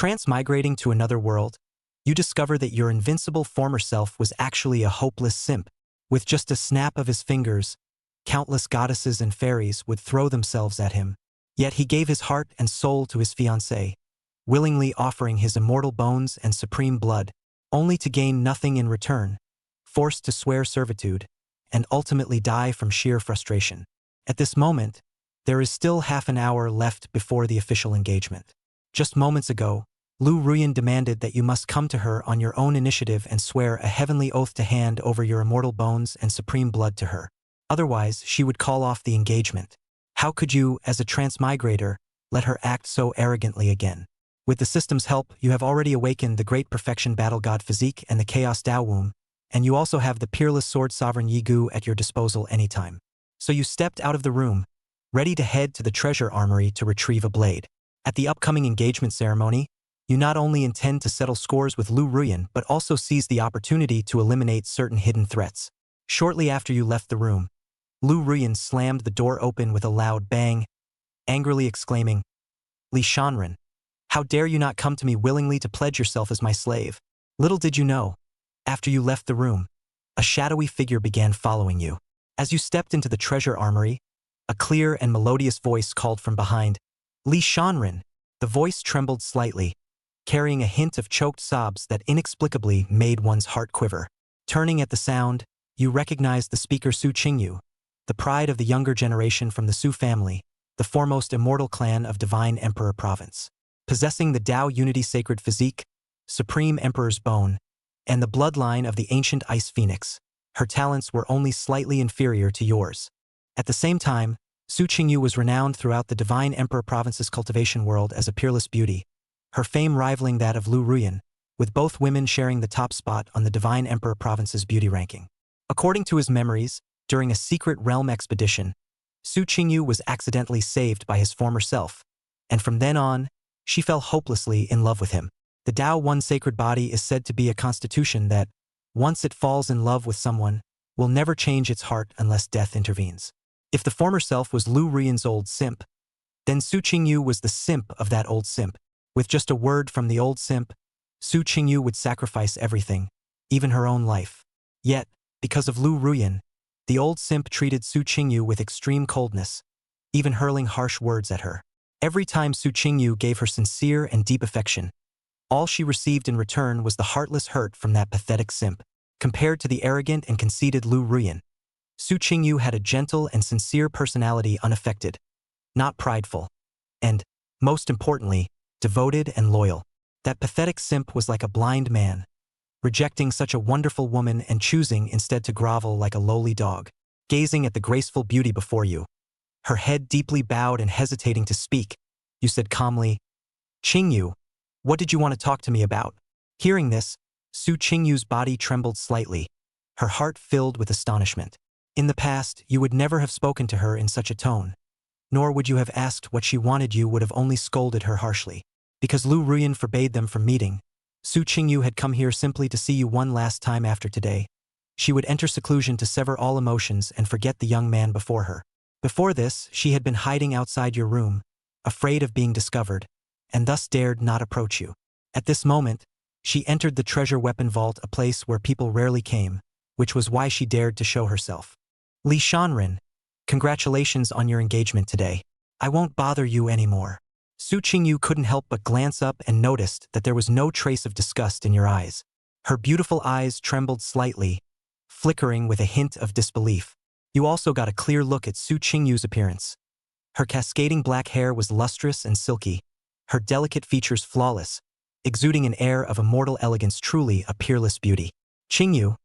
Transmigrating to another world, you discover that your invincible former self was actually a hopeless simp. With just a snap of his fingers, countless goddesses and fairies would throw themselves at him. Yet he gave his heart and soul to his fiancée, willingly offering his immortal bones and supreme blood, only to gain nothing in return, forced to swear servitude, and ultimately die from sheer frustration. At this moment, there is still half an hour left before the official engagement. Just moments ago, Lu Ruyan demanded that you must come to her on your own initiative and swear a heavenly oath to hand over your immortal bones and supreme blood to her. Otherwise, she would call off the engagement. How could you, as a transmigrator, let her act so arrogantly again? With the system's help, you have already awakened the great perfection battle god physique and the chaos Dao womb, and you also have the peerless sword sovereign Yi Gu at your disposal anytime. So you stepped out of the room, ready to head to the treasure armory to retrieve a blade. At the upcoming engagement ceremony, you not only intend to settle scores with Lu Ruyan but also seize the opportunity to eliminate certain hidden threats. Shortly after you left the room, Lu Ruyan slammed the door open with a loud bang, angrily exclaiming, "Li Shanren, how dare you not come to me willingly to pledge yourself as my slave?" Little did you know, after you left the room, a shadowy figure began following you. As you stepped into the treasure armory, a clear and melodious voice called from behind, "Li Shanren." The voice trembled slightly, carrying a hint of choked sobs that inexplicably made one's heart quiver. Turning at the sound, you recognized the speaker Su Qingyu, the pride of the younger generation from the Su family, the foremost immortal clan of Divine Emperor Province. Possessing the Dao Unity Sacred Physique, Supreme Emperor's Bone, and the bloodline of the ancient Ice Phoenix, her talents were only slightly inferior to yours. At the same time, Su Qingyu was renowned throughout the Divine Emperor Province's cultivation world as a peerless beauty, her fame rivaling that of Lu Ruyan, with both women sharing the top spot on the Divine Emperor Province's beauty ranking. According to his memories, during a secret realm expedition, Su Qingyu was accidentally saved by his former self, and from then on, she fell hopelessly in love with him. The Dao One sacred body is said to be a constitution that, once it falls in love with someone, will never change its heart unless death intervenes. If the former self was Lu Ruyan's old simp, then Su Qingyu was the simp of that old simp. With just a word from the old simp, Su Qingyu would sacrifice everything, even her own life. Yet, because of Lu Ruyan, the old simp treated Su Qingyu with extreme coldness, even hurling harsh words at her. Every time Su Qingyu gave her sincere and deep affection, all she received in return was the heartless hurt from that pathetic simp. Compared to the arrogant and conceited Lu Ruyan, Su Qingyu had a gentle and sincere personality, unaffected, not prideful, and, most importantly, devoted and loyal. That pathetic simp was like a blind man, rejecting such a wonderful woman and choosing instead to grovel like a lowly dog. Gazing at the graceful beauty before you, her head deeply bowed and hesitating to speak, you said calmly, "Qingyu, what did you want to talk to me about?" Hearing this, Su Qingyu's body trembled slightly, her heart filled with astonishment. In the past, you would never have spoken to her in such a tone, nor would you have asked what she wanted. You would have only scolded her harshly. Because Lu Ruyan forbade them from meeting, Su Qingyu had come here simply to see you one last time. After today, she would enter seclusion to sever all emotions and forget the young man before her. Before this, she had been hiding outside your room, afraid of being discovered, and thus dared not approach you. At this moment, she entered the treasure weapon vault, a place where people rarely came, which was why she dared to show herself. "Li Shanren, congratulations on your engagement today. I won't bother you anymore." Su Qingyu couldn't help but glance up and noticed that there was no trace of disgust in your eyes. Her beautiful eyes trembled slightly, flickering with a hint of disbelief. You also got a clear look at Su Qingyu's appearance. Her cascading black hair was lustrous and silky, her delicate features flawless, exuding an air of immortal elegance, truly a peerless beauty. "Qingyu,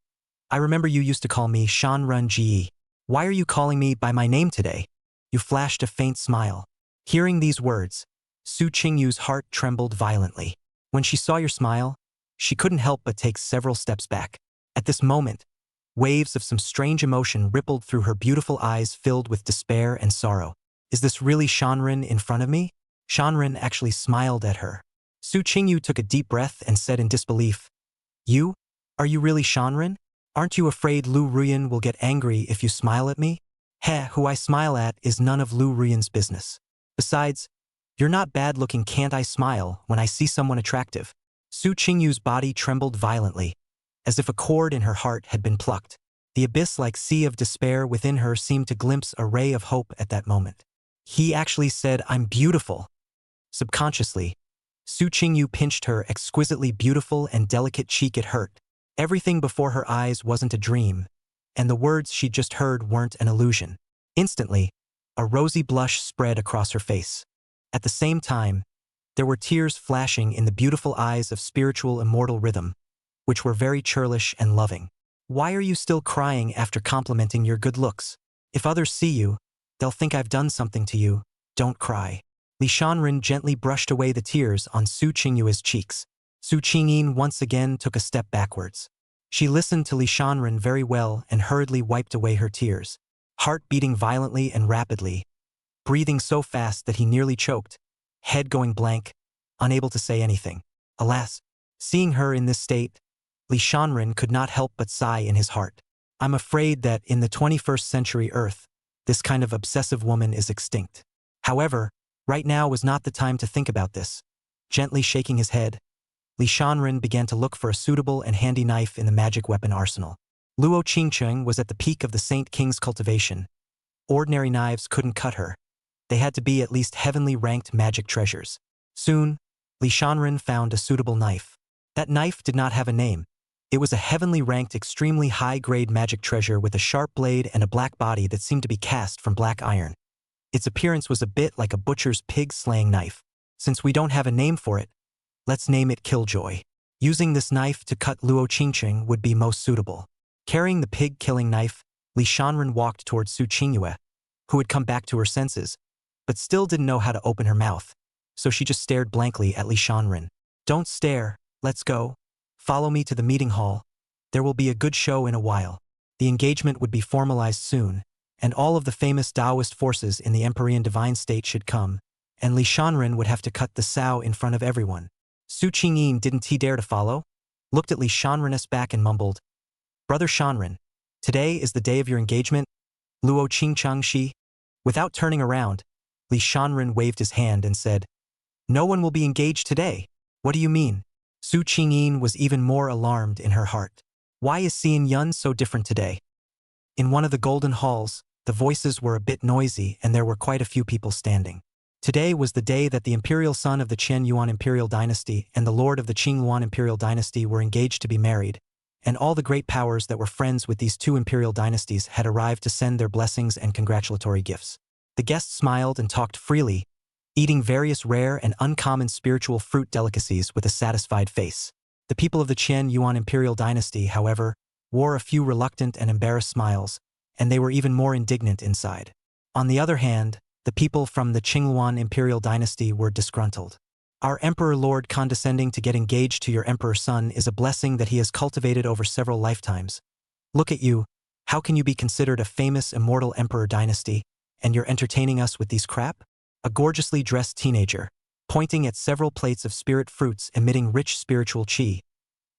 I remember you used to call me Shanren Ji. Why are you calling me by my name today?" You flashed a faint smile. Hearing these words, Su Qingyu's heart trembled violently. When she saw your smile, she couldn't help but take several steps back. At this moment, waves of some strange emotion rippled through her beautiful eyes, filled with despair and sorrow. Is this really Shanren in front of me? Shanren actually smiled at her. Su Qingyu took a deep breath and said in disbelief, "You? Are you really Shanren? Aren't you afraid Lu Ruyan will get angry if you smile at me?" "Heh, who I smile at is none of Lu Ruyan's business. Besides, You're not bad looking, can't I smile when I see someone attractive? Su Qingyu's body trembled violently, as if a cord in her heart had been plucked. The abyss-like sea of despair within her seemed to glimpse a ray of hope at that moment. He actually said, "I'm beautiful." Subconsciously, Su Qingyu pinched her exquisitely beautiful and delicate cheek. It hurt. Everything before her eyes wasn't a dream, and the words she'd just heard weren't an illusion. Instantly, a rosy blush spread across her face. At the same time, there were tears flashing in the beautiful eyes of spiritual immortal Rhythm, which were very churlish and loving. "Why are you still crying after complimenting your good looks? If others see you, they'll think I've done something to you. Don't cry." Li Shanren gently brushed away the tears on Su Qingyu's cheeks. Su Qingyin once again took a step backwards. She listened to Li Shanren very well and hurriedly wiped away her tears, heart beating violently and rapidly, breathing so fast that he nearly choked, head going blank, unable to say anything. Alas, seeing her in this state, Li Shanren could not help but sigh in his heart. "I'm afraid that in the 21st century Earth, this kind of obsessive woman is extinct." However, right now was not the time to think about this. Gently shaking his head, Li Shanren began to look for a suitable and handy knife in the magic weapon arsenal. Luo Qingcheng was at the peak of the Saint King's cultivation. Ordinary knives couldn't cut her. They had to be at least heavenly ranked magic treasures. Soon, Li Shanren found a suitable knife. That knife did not have a name. It was a heavenly ranked, extremely high-grade magic treasure with a sharp blade and a black body that seemed to be cast from black iron. Its appearance was a bit like a butcher's pig-slaying knife. Since we don't have a name for it, let's name it Killjoy. Using this knife to cut Luo Qingcheng would be most suitable. Carrying the pig-killing knife, Li Shanren walked towards Su Qingyue, who had come back to her senses, but still didn't know how to open her mouth, so she just stared blankly at Li Shanren. "Don't stare, let's go. Follow me to the meeting hall. There will be a good show in a while." The engagement would be formalized soon, and all of the famous Taoist forces in the Empyrean divine state should come, and Li Shanren would have to cut the sao in front of everyone. Su Qingyin didn't he dare to follow? Looked at Li Shanren's back and mumbled, "Brother Shanren, today is the day of your engagement, Luo Qingchang Shi." Without turning around, Li Shanren waved his hand and said, "No one will be engaged today. What do you mean?" Su Qingyin was even more alarmed in her heart. Why is Xian Yun so different today? In one of the golden halls, the voices were a bit noisy and there were quite a few people standing. Today was the day that the imperial son of the Qian Yuan imperial dynasty and the lord of the Qing Yuan imperial dynasty were engaged to be married, and all the great powers that were friends with these two imperial dynasties had arrived to send their blessings and congratulatory gifts. The guests smiled and talked freely, eating various rare and uncommon spiritual fruit delicacies with a satisfied face. The people of the Qian Yuan imperial dynasty, however, wore a few reluctant and embarrassed smiles, and they were even more indignant inside. On the other hand, the people from the Qingluan imperial dynasty were disgruntled. "Our emperor lord condescending to get engaged to your emperor son is a blessing that he has cultivated over several lifetimes. Look at you, how can you be considered a famous immortal emperor dynasty, and you're entertaining us with these crap?" A gorgeously dressed teenager, pointing at several plates of spirit fruits emitting rich spiritual qi,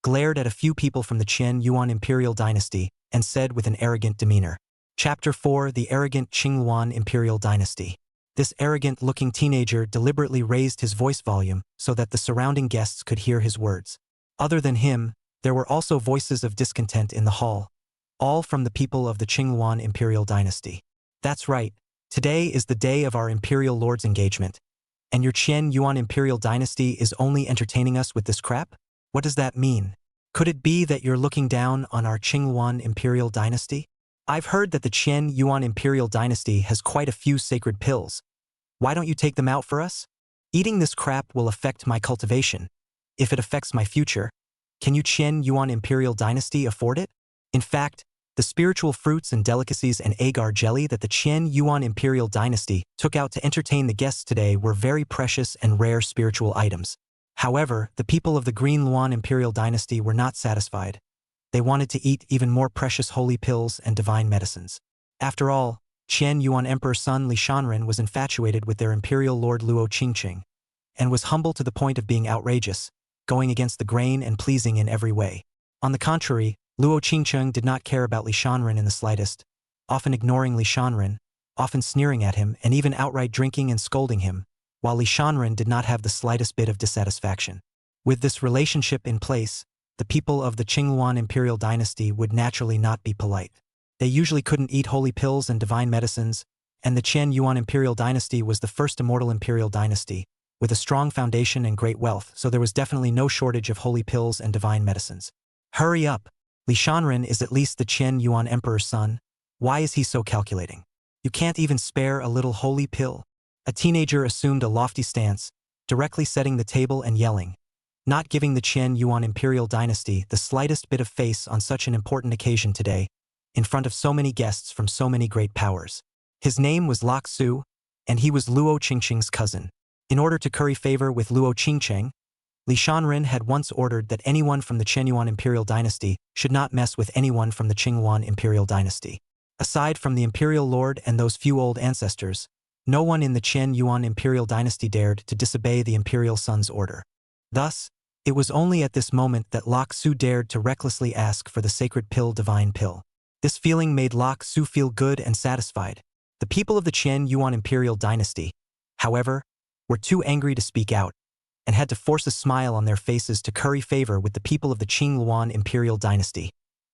glared at a few people from the Qian Yuan imperial dynasty and said with an arrogant demeanor. Chapter 4: The Arrogant Qingluan Imperial Dynasty. This arrogant-looking teenager deliberately raised his voice volume so that the surrounding guests could hear his words. Other than him, there were also voices of discontent in the hall, all from the people of the Qingluan Imperial Dynasty. "That's right, today is the day of our Imperial Lord's engagement, and your Qian Yuan Imperial Dynasty is only entertaining us with this crap? What does that mean? Could it be that you're looking down on our Qingluan Imperial Dynasty? I've heard that the Qian Yuan Imperial Dynasty has quite a few sacred pills. Why don't you take them out for us? Eating this crap will affect my cultivation. If it affects my future, can you Qian Yuan Imperial Dynasty afford it? In fact, the spiritual fruits and delicacies and agar jelly that the Qian Yuan Imperial Dynasty took out to entertain the guests today were very precious and rare spiritual items. However, the people of the Green Luan Imperial Dynasty were not satisfied. They wanted to eat even more precious holy pills and divine medicines. After all, Qian Yuan Emperor's son Li Shanren was infatuated with their imperial lord Luo Qingcheng, and was humble to the point of being outrageous, going against the grain and pleasing in every way. On the contrary, Luo Qingcheng did not care about Li Shanren in the slightest, often ignoring Li Shanren, often sneering at him and even outright drinking and scolding him, while Li Shanren did not have the slightest bit of dissatisfaction. With this relationship in place, the people of the Qingyuan imperial dynasty would naturally not be polite. They usually couldn't eat holy pills and divine medicines, and the Qian Yuan imperial dynasty was the first immortal imperial dynasty, with a strong foundation and great wealth, so there was definitely no shortage of holy pills and divine medicines. Hurry up! Li Shanren is at least the Qian Yuan emperor's son. Why is he so calculating? You can't even spare a little holy pill? A teenager assumed a lofty stance, directly setting the table and yelling, not giving the Qian Yuan imperial dynasty the slightest bit of face on such an important occasion today, in front of so many guests from so many great powers. His name was Lok Su, and he was Luo Qingqing's cousin. In order to curry favor with Luo Qingqing, Li Shanren had once ordered that anyone from the Qianyuan imperial dynasty should not mess with anyone from the Qingyuan imperial dynasty. Aside from the imperial lord and those few old ancestors, no one in the Qian Yuan imperial dynasty dared to disobey the imperial son's order. Thus, it was only at this moment that Lok Su dared to recklessly ask for the sacred pill divine pill. This feeling made Lok Su feel good and satisfied. The people of the Qian Yuan imperial dynasty, however, were too angry to speak out, and had to force a smile on their faces to curry favor with the people of the Qingyuan imperial dynasty,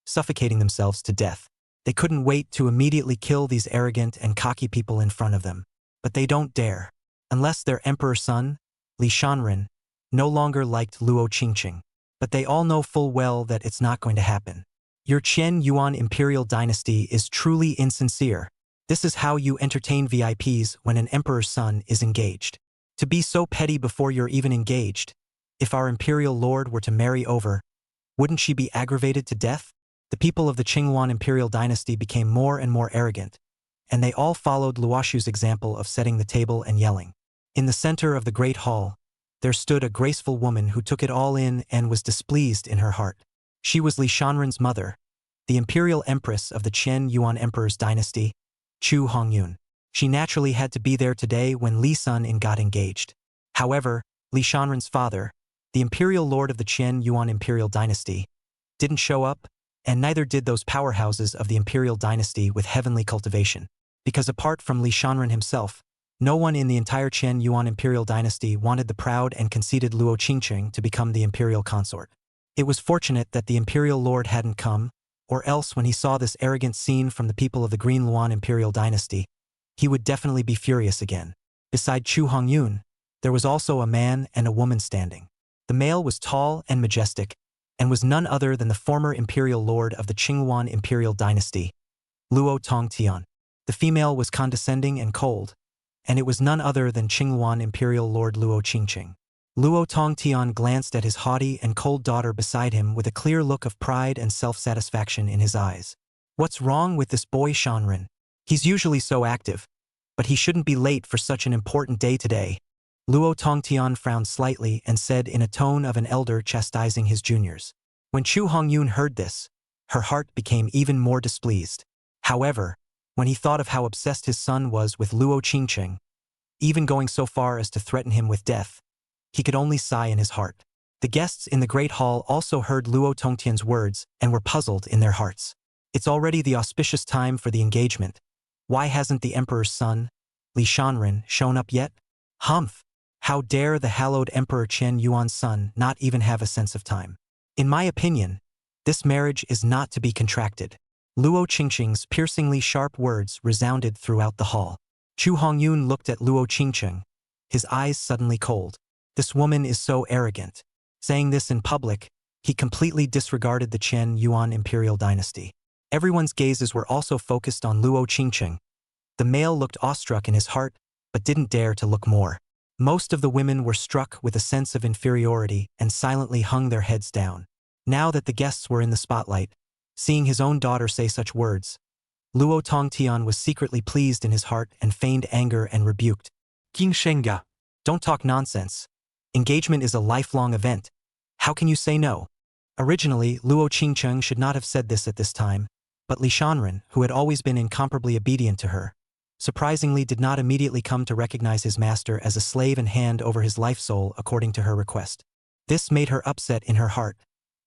suffocating themselves to death. They couldn't wait to immediately kill these arrogant and cocky people in front of them. But they don't dare. Unless their emperor's son, Li Shanren, no longer liked Luo Qingqing. But they all know full well that it's not going to happen. Your Qian Yuan imperial dynasty is truly insincere. This is how you entertain VIPs when an emperor's son is engaged. To be so petty before you're even engaged. If our imperial lord were to marry over, wouldn't she be aggravated to death? The people of the Qingyuan imperial dynasty became more and more arrogant, and they all followed Luoshu's example of setting the table and yelling. In the center of the great hall, there stood a graceful woman who took it all in and was displeased in her heart. She was Li Shanren's mother, the imperial empress of the Qian Yuan emperor's dynasty, Chu Hongyun. She naturally had to be there today when Li Sun got engaged. However, Li Shanren's father, the imperial lord of the Qian Yuan imperial dynasty, didn't show up, and neither did those powerhouses of the imperial dynasty with heavenly cultivation. Because apart from Li Shanren himself, no one in the entire Qian Yuan imperial dynasty wanted the proud and conceited Luo Qingqing to become the imperial consort. It was fortunate that the imperial lord hadn't come, or else when he saw this arrogant scene from the people of the Green Luan imperial dynasty, he would definitely be furious again. Beside Chu Hongyun, there was also a man and a woman standing. The male was tall and majestic, and was none other than the former imperial lord of the Qingyuan imperial dynasty, Luo Tongtian. The female was condescending and cold, and it was none other than Qingyuan imperial lord Luo Qingqing. Luo Tongtian glanced at his haughty and cold daughter beside him with a clear look of pride and self-satisfaction in his eyes. What's wrong with this boy Shanren? He's usually so active, but he shouldn't be late for such an important day today. Luo Tongtian frowned slightly and said in a tone of an elder chastising his juniors. When Chu Hongyun heard this, her heart became even more displeased. However, when he thought of how obsessed his son was with Luo Qingqing, even going so far as to threaten him with death, he could only sigh in his heart. The guests in the great hall also heard Luo Tongtian's words and were puzzled in their hearts. It's already the auspicious time for the engagement. Why hasn't the emperor's son, Li Shanren, shown up yet? Humph! How dare the hallowed Emperor Qian Yuan's son not even have a sense of time? In my opinion, this marriage is not to be contracted. Luo Qingqing's piercingly sharp words resounded throughout the hall. Chu Hongyun looked at Luo Qingqing, his eyes suddenly cold. This woman is so arrogant. Saying this in public, he completely disregarded the Qian Yuan imperial dynasty. Everyone's gazes were also focused on Luo Qingqing. The male looked awestruck in his heart, but didn't dare to look more. Most of the women were struck with a sense of inferiority and silently hung their heads down. Now that the guests were in the spotlight, seeing his own daughter say such words, Luo Tongtian was secretly pleased in his heart and feigned anger and rebuked. Qingshengga, don't talk nonsense. Engagement is a lifelong event. How can you say no? Originally, Luo Qingqing should not have said this at this time, but Li Shanren, who had always been incomparably obedient to her, surprisingly did not immediately come to recognize his master as a slave and hand over his life soul according to her request. This made her upset in her heart,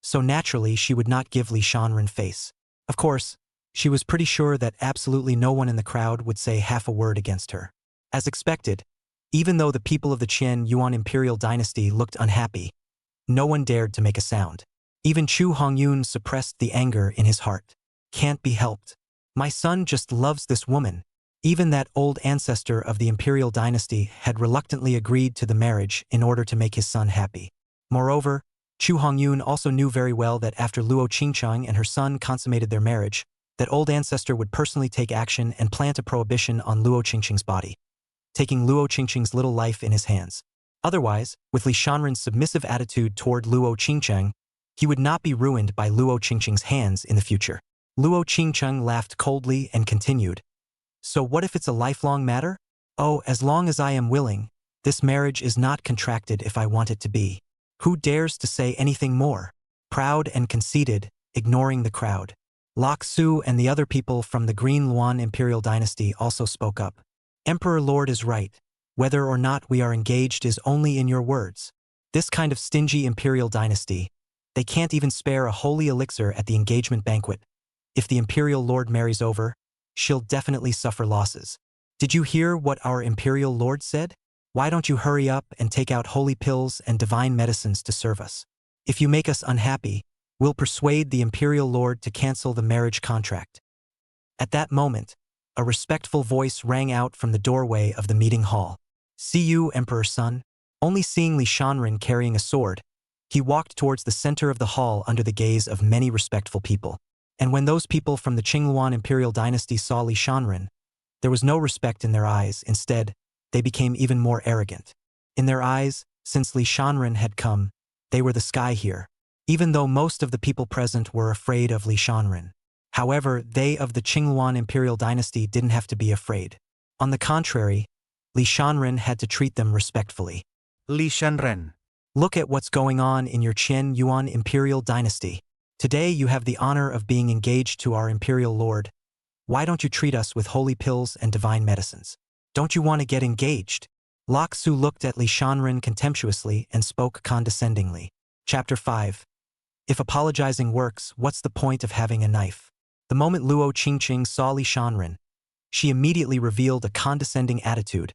so naturally she would not give Li Shanren face. Of course, she was pretty sure that absolutely no one in the crowd would say half a word against her. As expected, Even though the people of the Qian Yuan imperial dynasty looked unhappy, no one dared to make a sound. Even Chu Hongyun suppressed the anger in his heart. Can't be helped. My son just loves this woman. Even that old ancestor of the imperial dynasty had reluctantly agreed to the marriage in order to make his son happy. Moreover, Chu Hongyun also knew very well that after Luo Qingcheng and her son consummated their marriage, that old ancestor would personally take action and plant a prohibition on Luo Qingcheng's body, taking Luo Qingcheng's little life in his hands. Otherwise, with Li Shanren's submissive attitude toward Luo Qingcheng, he would not be ruined by Luo Qingcheng's hands in the future. Luo Qingcheng laughed coldly and continued, "So what if it's a lifelong matter? Oh, as long as I am willing, this marriage is not contracted if I want it to be. Who dares to say anything more?" Proud and conceited, ignoring the crowd, Lok Su and the other people from the Green Luan imperial dynasty also spoke up. "Emperor Lord is right. Whether or not we are engaged is only in your words. This kind of stingy imperial dynasty, they can't even spare a holy elixir at the engagement banquet. If the imperial lord marries over, she'll definitely suffer losses. Did you hear what our imperial lord said? Why don't you hurry up and take out holy pills and divine medicines to serve us? If you make us unhappy, we'll persuade the imperial lord to cancel the marriage contract." At that moment, a respectful voice rang out from the doorway of the meeting hall. "See you, Emperor's son." Only seeing Li Shanren carrying a sword, he walked towards the center of the hall under the gaze of many respectful people. And when those people from the Qingluan imperial dynasty saw Li Shanren, there was no respect in their eyes. Instead, they became even more arrogant. In their eyes, since Li Shanren had come, they were the sky here, even though most of the people present were afraid of Li Shanren. However, they of the Qingluan imperial dynasty didn't have to be afraid. On the contrary, Li Shanren had to treat them respectfully. Li Shanren. Look at what's going on in your Qian Yuan imperial dynasty. Today you have the honor of being engaged to our imperial lord. Why don't you treat us with holy pills and divine medicines? Don't you want to get engaged? Lok Su looked at Li Shanren contemptuously and spoke condescendingly. Chapter 5. If apologizing works, what's the point of having a knife? The moment Luo Qingcheng saw Li Shanren, she immediately revealed a condescending attitude,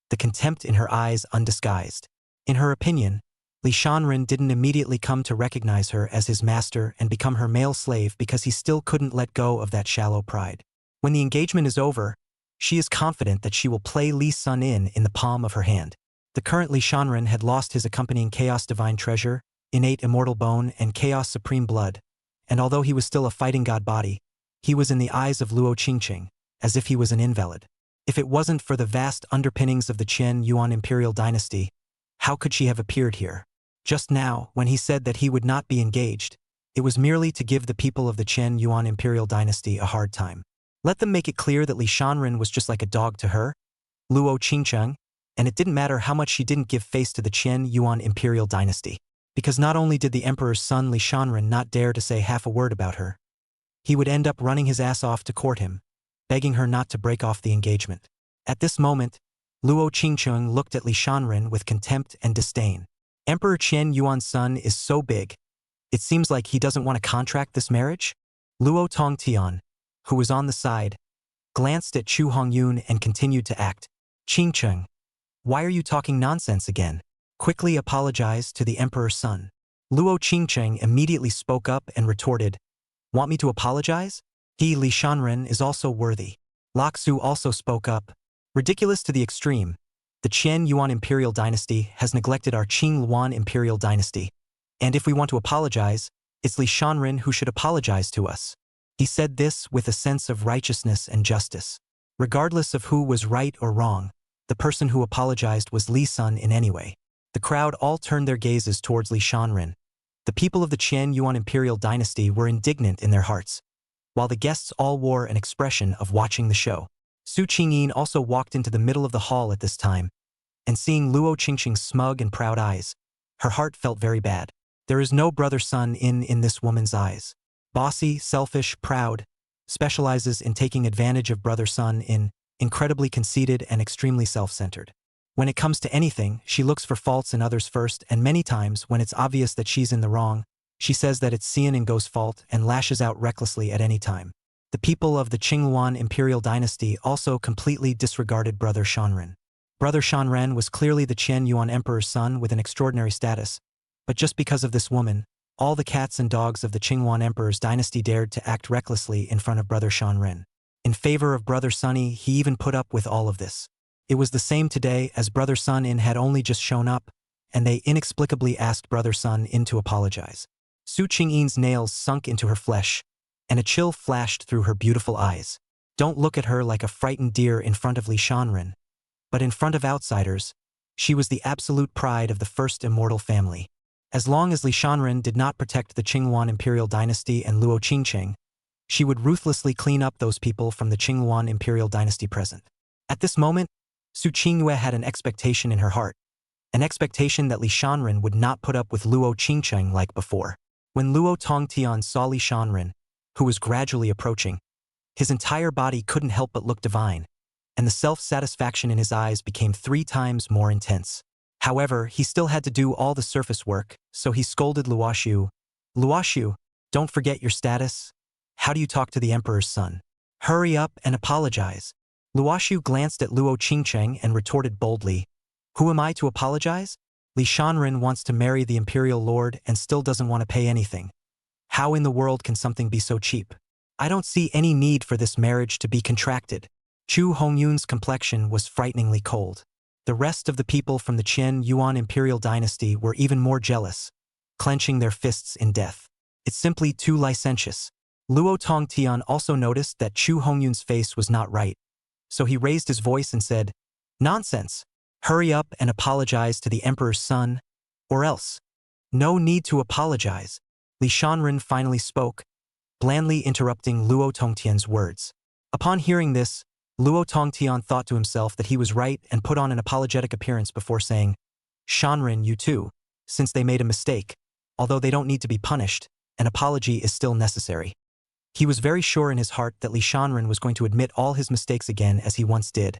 the contempt in her eyes undisguised. In her opinion, Li Shanren didn't immediately come to recognize her as his master and become her male slave because he still couldn't let go of that shallow pride. When the engagement is over, she is confident that she will play Li Sun in the palm of her hand. The current Li Shanren had lost his accompanying Chaos Divine Treasure, Innate Immortal Bone, and Chaos Supreme Blood, and although he was still a fighting god body, he was in the eyes of Luo Qingcheng, as if he was an invalid. If it wasn't for the vast underpinnings of the Qian Yuan imperial dynasty, how could she have appeared here? Just now, when he said that he would not be engaged, it was merely to give the people of the Qian Yuan imperial dynasty a hard time. Let them make it clear that Li Shanren was just like a dog to her, Luo Qingcheng, and it didn't matter how much she didn't give face to the Qian Yuan imperial dynasty. Because not only did the emperor's son Li Shanren not dare to say half a word about her, he would end up running his ass off to court him, begging her not to break off the engagement. At this moment, Luo Qingcheng looked at Li Shanren with contempt and disdain. Emperor Qian Yuan's son is so big, it seems like he doesn't want to contract this marriage? Luo Tongtian, who was on the side, glanced at Chu Hongyun and continued to act. "Qingcheng, why are you talking nonsense again? Quickly apologize to the emperor's son." Luo Qingcheng immediately spoke up and retorted, "Want me to apologize? He, Li Shanren, is also worthy." Lok Su also spoke up. "Ridiculous to the extreme. The Qian Yuan imperial dynasty has neglected our Qing Luan imperial dynasty. And if we want to apologize, it's Li Shanren who should apologize to us." He said this with a sense of righteousness and justice. Regardless of who was right or wrong, the person who apologized was Li Sun in any way. The crowd all turned their gazes towards Li Shanren. The people of the Qian Yuan imperial dynasty were indignant in their hearts, while the guests all wore an expression of watching the show. Su Qingyin also walked into the middle of the hall at this time, and seeing Luo Qingcheng's smug and proud eyes, her heart felt very bad. There is no brother-son in this woman's eyes. Bossy, selfish, proud, specializes in taking advantage of brother-son in, incredibly conceited and extremely self-centered. When it comes to anything, she looks for faults in others first, and many times, when it's obvious that she's in the wrong, she says that it's Xian and Go's fault and lashes out recklessly at any time. The people of the Qingluan imperial dynasty also completely disregarded brother Shanren. Brother Shanren was clearly the Qian Yuan Emperor's son with an extraordinary status, but just because of this woman, all the cats and dogs of the Qingyuan Emperor's dynasty dared to act recklessly in front of Brother Shanren. In favor of Brother Sunny, he even put up with all of this. It was the same today as Brother Sun In had only just shown up, and they inexplicably asked Brother Sun In to apologize. Su Qingyin's nails sunk into her flesh, and a chill flashed through her beautiful eyes. Don't look at her like a frightened deer in front of Li Shanren, but in front of outsiders, she was the absolute pride of the first immortal family. As long as Li Shanren did not protect the Qingyuan imperial dynasty and Luo Qingcheng, she would ruthlessly clean up those people from the Qingyuan imperial dynasty present. At this moment, Su Qingyue had an expectation in her heart, an expectation that Li Shanren would not put up with Luo Qingcheng like before. When Luo Tongtian saw Li Shanren, who was gradually approaching, his entire body couldn't help but look divine, and the self-satisfaction in his eyes became 3 times more intense. However, he still had to do all the surface work, so he scolded Luoshu. Luoshu, don't forget your status. How do you talk to the Emperor's son? Hurry up and apologize. Luoshu glanced at Luo Qingcheng and retorted boldly, who am I to apologize? Li Shanren wants to marry the Imperial Lord and still doesn't want to pay anything. How in the world can something be so cheap? I don't see any need for this marriage to be contracted. Chu Hongyun's complexion was frighteningly cold. The rest of the people from the Qian Yuan imperial dynasty were even more jealous, clenching their fists in death. It's simply too licentious. Luo Tongtian also noticed that Chu Hongyun's face was not right, so he raised his voice and said, "Nonsense! Hurry up and apologize to the Emperor's son, or else." "No need to apologize," Li Shanren finally spoke, blandly interrupting Luo Tongtian's words. Upon hearing this, Luo Tongtian thought to himself that he was right and put on an apologetic appearance before saying, "Shanren, you too, since they made a mistake, although they don't need to be punished, an apology is still necessary." He was very sure in his heart that Li Shanren was going to admit all his mistakes again as he once did,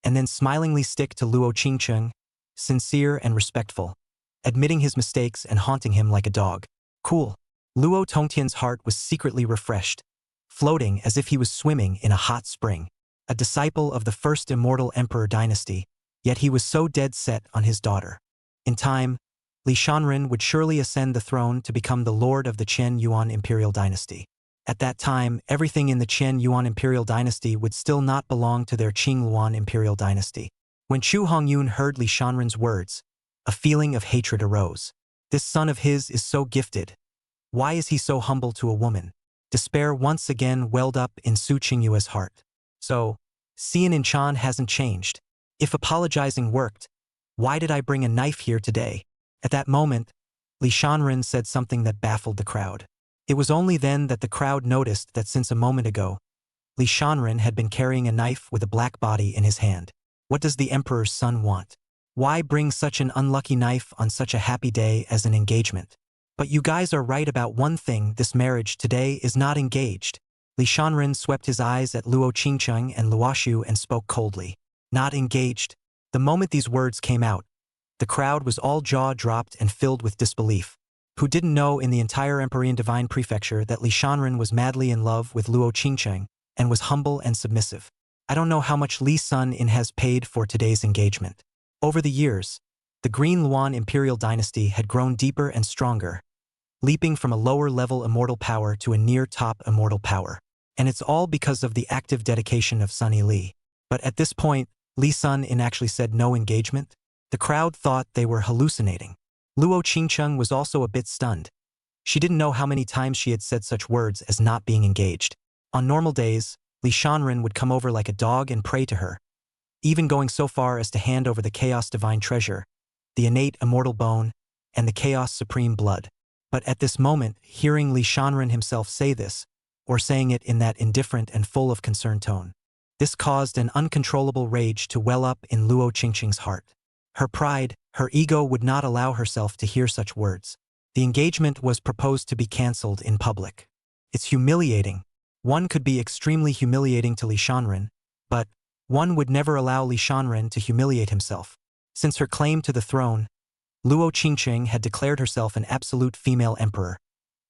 and then smilingly stick to Luo Qingcheng, sincere and respectful, admitting his mistakes and haunting him like a dog. Cool. Luo Tongtian's heart was secretly refreshed, floating as if he was swimming in a hot spring. A disciple of the first immortal emperor dynasty, yet he was so dead set on his daughter. In time, Li Shanren would surely ascend the throne to become the lord of the Qian Yuan imperial dynasty. At that time, everything in the Qian Yuan imperial dynasty would still not belong to their Qingluan imperial dynasty. When Chu Hongyun heard Li Shanren's words, a feeling of hatred arose. This son of his is so gifted. Why is he so humble to a woman? Despair once again welled up in Su Qingyue's heart. So, Xian and Chan hasn't changed. If apologizing worked, why did I bring a knife here today? At that moment, Li Shanren said something that baffled the crowd. It was only then that the crowd noticed that since a moment ago, Li Shanren had been carrying a knife with a black body in his hand. What does the Emperor's son want? Why bring such an unlucky knife on such a happy day as an engagement? But you guys are right about one thing, this marriage today is not engaged. Li Shanren swept his eyes at Luo Qingcheng and Luoshu and spoke coldly. Not engaged? The moment these words came out, the crowd was all jaw-dropped and filled with disbelief. Who didn't know in the entire Empyrean Divine Prefecture that Li Shanren was madly in love with Luo Qingcheng and was humble and submissive? I don't know how much Li Sun In has paid for today's engagement. Over the years, the Green Luan imperial dynasty had grown deeper and stronger, leaping from a lower-level immortal power to a near-top immortal power. And it's all because of the active dedication of Sunny Li. But at this point, Li Sun In actually said no engagement. The crowd thought they were hallucinating. Luo Qingcheng was also a bit stunned. She didn't know how many times she had said such words as not being engaged. On normal days, Li Shanren would come over like a dog and pray to her, even going so far as to hand over the Chaos Divine Treasure, the innate immortal bone, and the Chaos Supreme Blood. But at this moment, hearing Li Shanren himself say this, or saying it in that indifferent and full of concern tone, this caused an uncontrollable rage to well up in Luo Qingcheng's heart. Her pride, her ego would not allow herself to hear such words. The engagement was proposed to be cancelled in public. It's humiliating. One could be extremely humiliating to Li Shanren, but one would never allow Li Shanren to humiliate himself. Since her claim to the throne, Luo Qingcheng had declared herself an absolute female emperor,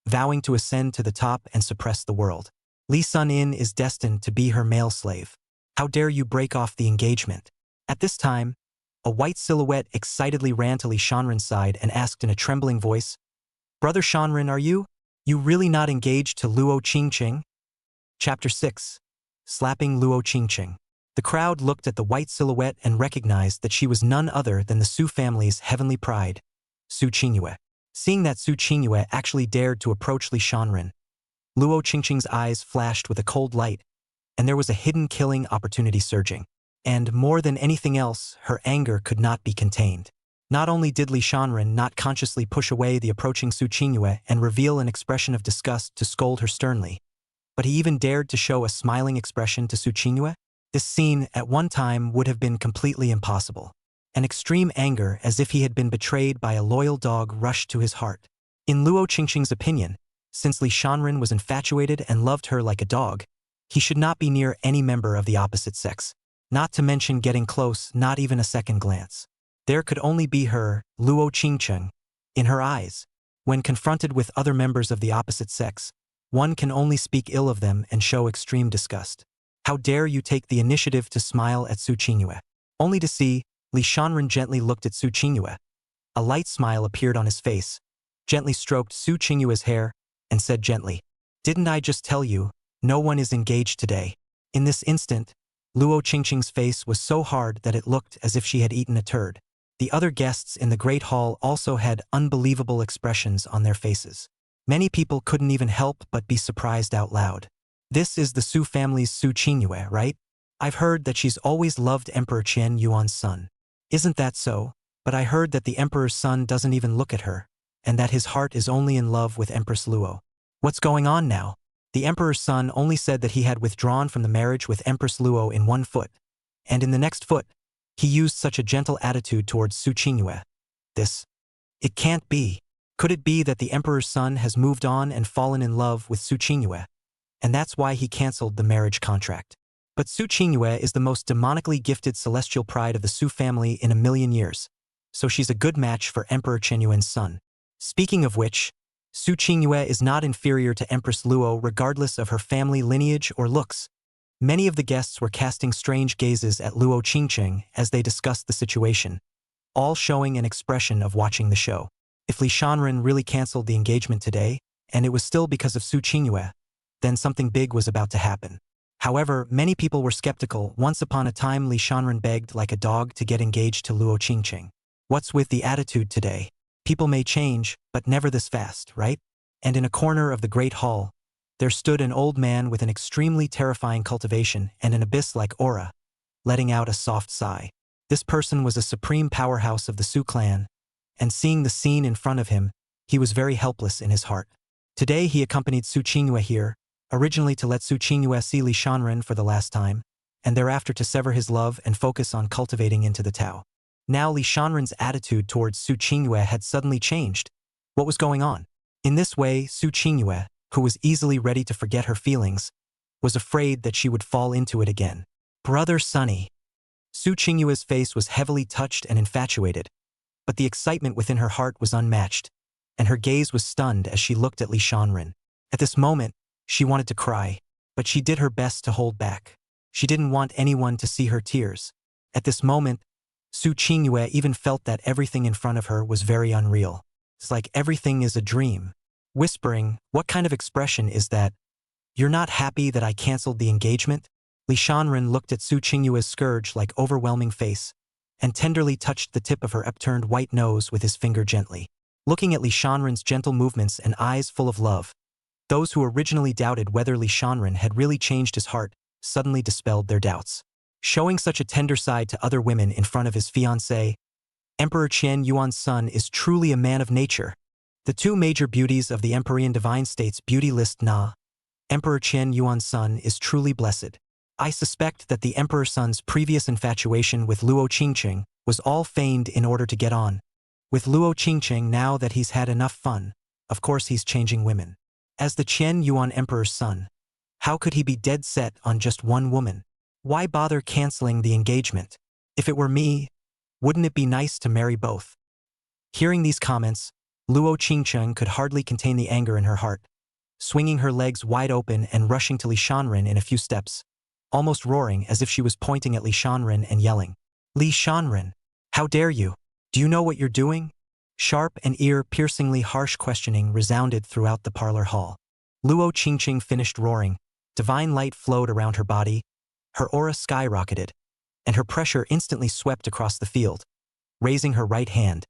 vowing to ascend to the top and suppress the world. Li Sun In is destined to be her male slave. How dare you break off the engagement? At this time, A white silhouette excitedly ran to Li Shanren's side and asked in a trembling voice, "Brother Shanren, are you? You really not engaged to Luo Qingqing?" Chapter 6. Slapping Luo Qingqing. The crowd looked at the white silhouette and recognized that she was none other than the Su family's heavenly pride, Su Qingyue. Seeing that Su Qingyue actually dared to approach Li Shanren, Luo Qingqing's eyes flashed with a cold light, and there was a hidden killing opportunity surging. And more than anything else, her anger could not be contained. Not only did Li Shanren not consciously push away the approaching Su Qingyue and reveal an expression of disgust to scold her sternly, but he even dared to show a smiling expression to Su Qingyue. This scene at one time would have been completely impossible. An extreme anger, as if he had been betrayed by a loyal dog, rushed to his heart. In Luo Qingqing's opinion, since Li Shanren was infatuated and loved her like a dog, he should not be near any member of the opposite sex. Not to mention getting close, not even a second glance. There could only be her, Luo Qingqing, in her eyes. When confronted with other members of the opposite sex, one can only speak ill of them and show extreme disgust. How dare you take the initiative to smile at Su Qingyue? Only to see, Li Shanren gently looked at Su Qingyue. A light smile appeared on his face, gently stroked Su Qingyue's hair, and said gently, "Didn't I just tell you, no one is engaged today?" In this instant, Luo Qingqing's face was so hard that it looked as if she had eaten a turd. The other guests in the Great Hall also had unbelievable expressions on their faces. Many people couldn't even help but be surprised out loud. This is the Su family's Su Qingyue, right? I've heard that she's always loved Emperor Qian Yuan's son. Isn't that so? But I heard that the Emperor's son doesn't even look at her, and that his heart is only in love with Empress Luo. What's going on now? The Emperor's son only said that he had withdrawn from the marriage with Empress Luo in one foot, and in the next foot, he used such a gentle attitude towards Su Qingyue. It can't be. Could it be that the Emperor's son has moved on and fallen in love with Su Qingyue, and that's why he cancelled the marriage contract? But Su Qingyue is the most demonically gifted celestial pride of the Su family in a million years, so she's a good match for Emperor Qian Yuan's son. Speaking of which, Su Qingyue is not inferior to Empress Luo regardless of her family lineage or looks. Many of the guests were casting strange gazes at Luo Qingqing as they discussed the situation, all showing an expression of watching the show. If Li Shanren really cancelled the engagement today, and it was still because of Su Qingyue, then something big was about to happen. However, many people were skeptical. Once upon a time, Li Shanren begged like a dog to get engaged to Luo Qingqing. What's with the attitude today? People may change, but never this fast, right? And in a corner of the Great Hall, there stood an old man with an extremely terrifying cultivation and an abyss-like aura, letting out a soft sigh. This person was a supreme powerhouse of the Su clan, and seeing the scene in front of him, he was very helpless in his heart. Today he accompanied Su Qingyue here, originally to let Su Qingyue see Li Shanren for the last time, and thereafter to sever his love and focus on cultivating into the Tao. Now Li Shanren's attitude towards Su Qingyue had suddenly changed. What was going on? In this way, Su Qingyue, who was easily ready to forget her feelings, was afraid that she would fall into it again. Brother Sunny. Su Qingyue's face was heavily touched and infatuated, but the excitement within her heart was unmatched, and her gaze was stunned as she looked at Li Shanren. At this moment, she wanted to cry, but she did her best to hold back. She didn't want anyone to see her tears. At this moment, Su Qingyue even felt that everything in front of her was very unreal. It's like everything is a dream. Whispering, "What kind of expression is that? You're not happy that I cancelled the engagement?" Li Shanren looked at Su Qingyue's scourge-like overwhelming face and tenderly touched the tip of her upturned white nose with his finger gently. Looking at Li Shanren's gentle movements and eyes full of love, those who originally doubted whether Li Shanren had really changed his heart suddenly dispelled their doubts. Showing such a tender side to other women in front of his fiancée, Emperor Qian Yuan's son is truly a man of nature. The two major beauties of the Empyrean Divine State's beauty list Na, Emperor Qian Yuan's son is truly blessed. I suspect that the Emperor's son's previous infatuation with Luo Qingqing was all feigned in order to get on with Luo Qingqing now that he's had enough fun. Of course he's changing women. As the Qian Yuan Emperor's son, how could he be dead set on just one woman? Why bother cancelling the engagement? If it were me, wouldn't it be nice to marry both? Hearing these comments, Luo Qingqing could hardly contain the anger in her heart, swinging her legs wide open and rushing to Li Shanren in a few steps, almost roaring as if she was pointing at Li Shanren and yelling, "Li Shanren, How dare you? Do you know what you're doing? Sharp and ear-piercingly harsh questioning resounded throughout the parlor hall. Luo Qingqing finished roaring. Divine light flowed around her body, her aura skyrocketed, and her pressure instantly swept across the field, raising her right hand,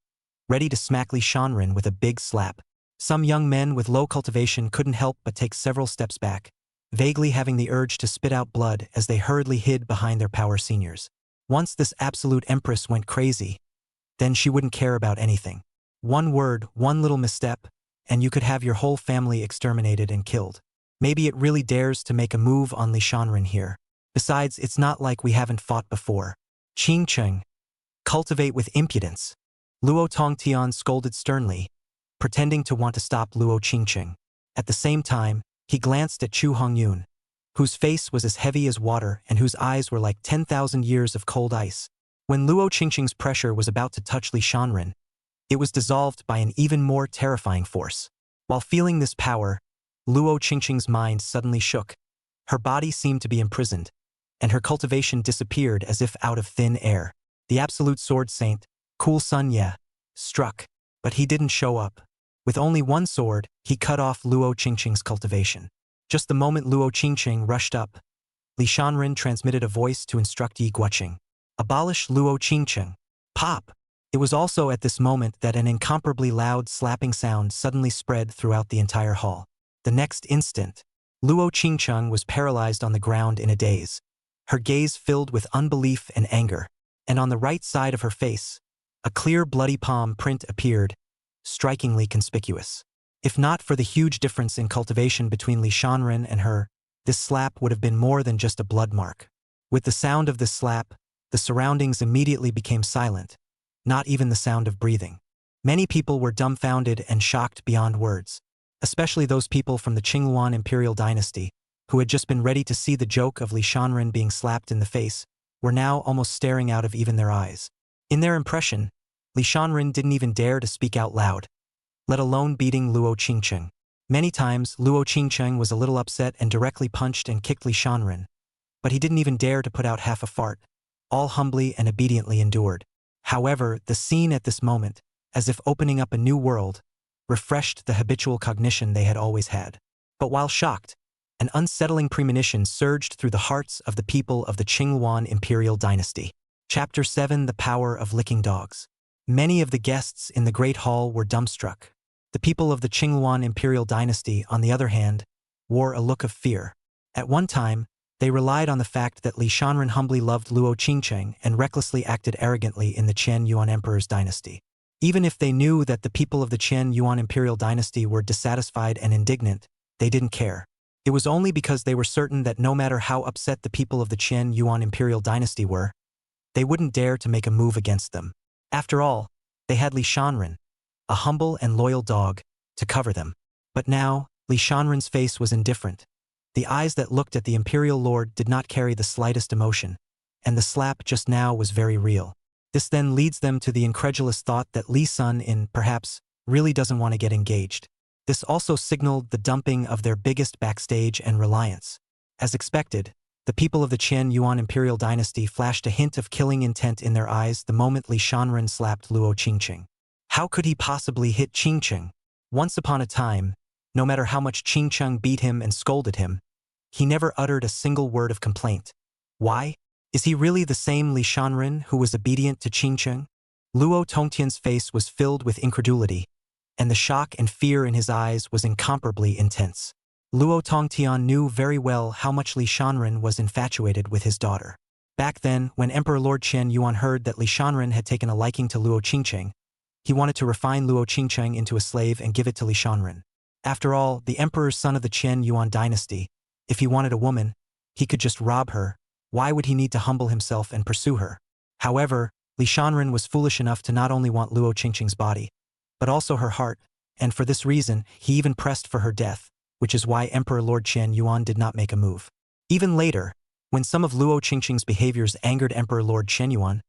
ready to smack Li Shanren with a big slap. Some young men with low cultivation couldn't help but take several steps back, vaguely having the urge to spit out blood as they hurriedly hid behind their power seniors. Once this absolute empress went crazy, then she wouldn't care about anything. One word, one little misstep, and you could have your whole family exterminated and killed. Maybe it really dares to make a move on Li Shanren here. Besides, it's not like we haven't fought before. Qingqing. Cultivate with impudence. Luo Tongtian scolded sternly, pretending to want to stop Luo Qingqing. At the same time, he glanced at Chu Hongyun, whose face was as heavy as water and whose eyes were like 10,000 years of cold ice. When Luo Qingqing's pressure was about to touch Li Shanren, it was dissolved by an even more terrifying force. While feeling this power, Luo Qingqing's mind suddenly shook. Her body seemed to be imprisoned, and her cultivation disappeared as if out of thin air. The absolute sword saint, Cool Sun Ye, struck, but he didn't show up. With only one sword, he cut off Luo Qingqing's cultivation. Just the moment Luo Qingqing rushed up, Li Shanren transmitted a voice to instruct Yi Guoqing. Abolish Luo Qingqing. Pop! It was also at this moment that an incomparably loud slapping sound suddenly spread throughout the entire hall. The next instant, Luo Qingqing was paralyzed on the ground in a daze, her gaze filled with unbelief and anger, and on the right side of her face, a clear bloody palm print appeared, strikingly conspicuous. If not for the huge difference in cultivation between Li Shanren and her, this slap would have been more than just a blood mark. With the sound of this slap, the surroundings immediately became silent, not even the sound of breathing. Many people were dumbfounded and shocked beyond words, especially those people from the Qingluan imperial dynasty, who had just been ready to see the joke of Li Shanren being slapped in the face, were now almost staring out of even their eyes. In their impression, Li Shanren didn't even dare to speak out loud, let alone beating Luo Qingqing. Many times, Luo Qingqing was a little upset and directly punched and kicked Li Shanren, but he didn't even dare to put out half a fart, all humbly and obediently endured. However, the scene at this moment, as if opening up a new world, refreshed the habitual cognition they had always had. But while shocked, an unsettling premonition surged through the hearts of the people of the Qingluan imperial dynasty. Chapter 7: The Power of Licking Dogs. Many of the guests in the Great Hall were dumbstruck. The people of the Qingluan imperial dynasty, on the other hand, wore a look of fear. At one time, they relied on the fact that Li Shanren humbly loved Luo Qingqing and recklessly acted arrogantly in the Qian Yuan Emperor's dynasty. Even if they knew that the people of the Qian Yuan imperial dynasty were dissatisfied and indignant, they didn't care. It was only because they were certain that no matter how upset the people of the Qian Yuan imperial dynasty were, they wouldn't dare to make a move against them. After all, they had Li Shanren, a humble and loyal dog, to cover them. But now, Li Shanren's face was indifferent. The eyes that looked at the imperial lord did not carry the slightest emotion, and the slap just now was very real. This then leads them to the incredulous thought that Li Sun, perhaps, really doesn't want to get engaged. This also signaled the dumping of their biggest backstage and reliance. As expected, the people of the Qian Yuan imperial dynasty flashed a hint of killing intent in their eyes the moment Li Shanren slapped Luo Qingqing. How could he possibly hit Qingqing? Once upon a time, no matter how much Qingqing beat him and scolded him, he never uttered a single word of complaint. Why? Is he really the same Li Shanren who was obedient to Qingqing? Luo Tongtian's face was filled with incredulity, and the shock and fear in his eyes was incomparably intense. Luo Tongtian knew very well how much Li Shanren was infatuated with his daughter. Back then, when Emperor Lord Qian Yuan heard that Li Shanren had taken a liking to Luo Qingqing, he wanted to refine Luo Qingqing into a slave and give it to Li Shanren. After all, the emperor's son of the Qian Yuan dynasty, if he wanted a woman, he could just rob her. Why would he need to humble himself and pursue her? However, Li Shanren was foolish enough to not only want Luo Qingqing's body, but also her heart, and for this reason, he even pressed for her death, which is why Emperor Lord Qian Yuan did not make a move. Even later, when some of Luo Qingqing's behaviors angered Emperor Lord Qian Yuan,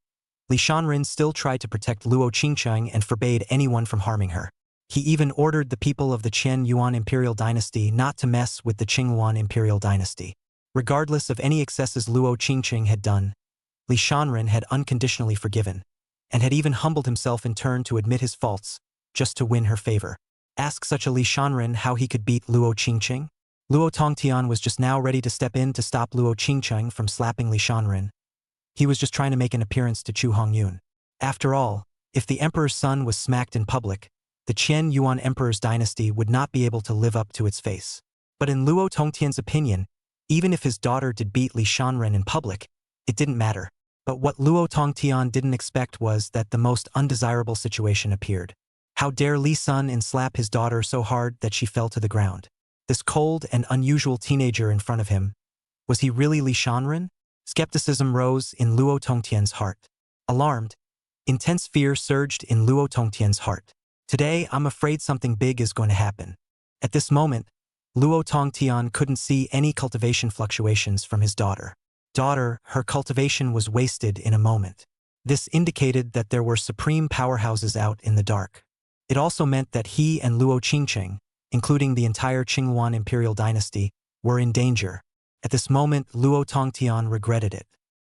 Li Shanren still tried to protect Luo Qingqing and forbade anyone from harming her. He even ordered the people of the Qian Yuan imperial dynasty not to mess with the Qingluan imperial dynasty. Regardless of any excesses Luo Qingqing had done, Li Shanren had unconditionally forgiven, and had even humbled himself in turn to admit his faults, just to win her favor. Ask such a Li Shanren how he could beat Luo Qingqing? Luo Tongtian was just now ready to step in to stop Luo Qingqing from slapping Li Shanren. He was just trying to make an appearance to Chu Hongyun. After all, if the emperor's son was smacked in public, the Qian Yuan emperor's dynasty would not be able to live up to its face. But in Luo Tongtian's opinion, even if his daughter did beat Li Shanren in public, it didn't matter. But what Luo Tongtian didn't expect was that the most undesirable situation appeared. How dare Li Sun enslap his daughter so hard that she fell to the ground? This cold and unusual teenager in front of him, was he really Li Shanren? Skepticism rose in Luo Tongtian's heart. Alarmed, intense fear surged in Luo Tongtian's heart. Today, I'm afraid something big is going to happen. At this moment, Luo Tongtian couldn't see any cultivation fluctuations from his daughter. Her cultivation was wasted in a moment. This indicated that there were supreme powerhouses out in the dark. It also meant that he and Luo Qingqing, including the entire Qingyuan imperial dynasty, were in danger. At this moment, Luo Tongtian regretted it.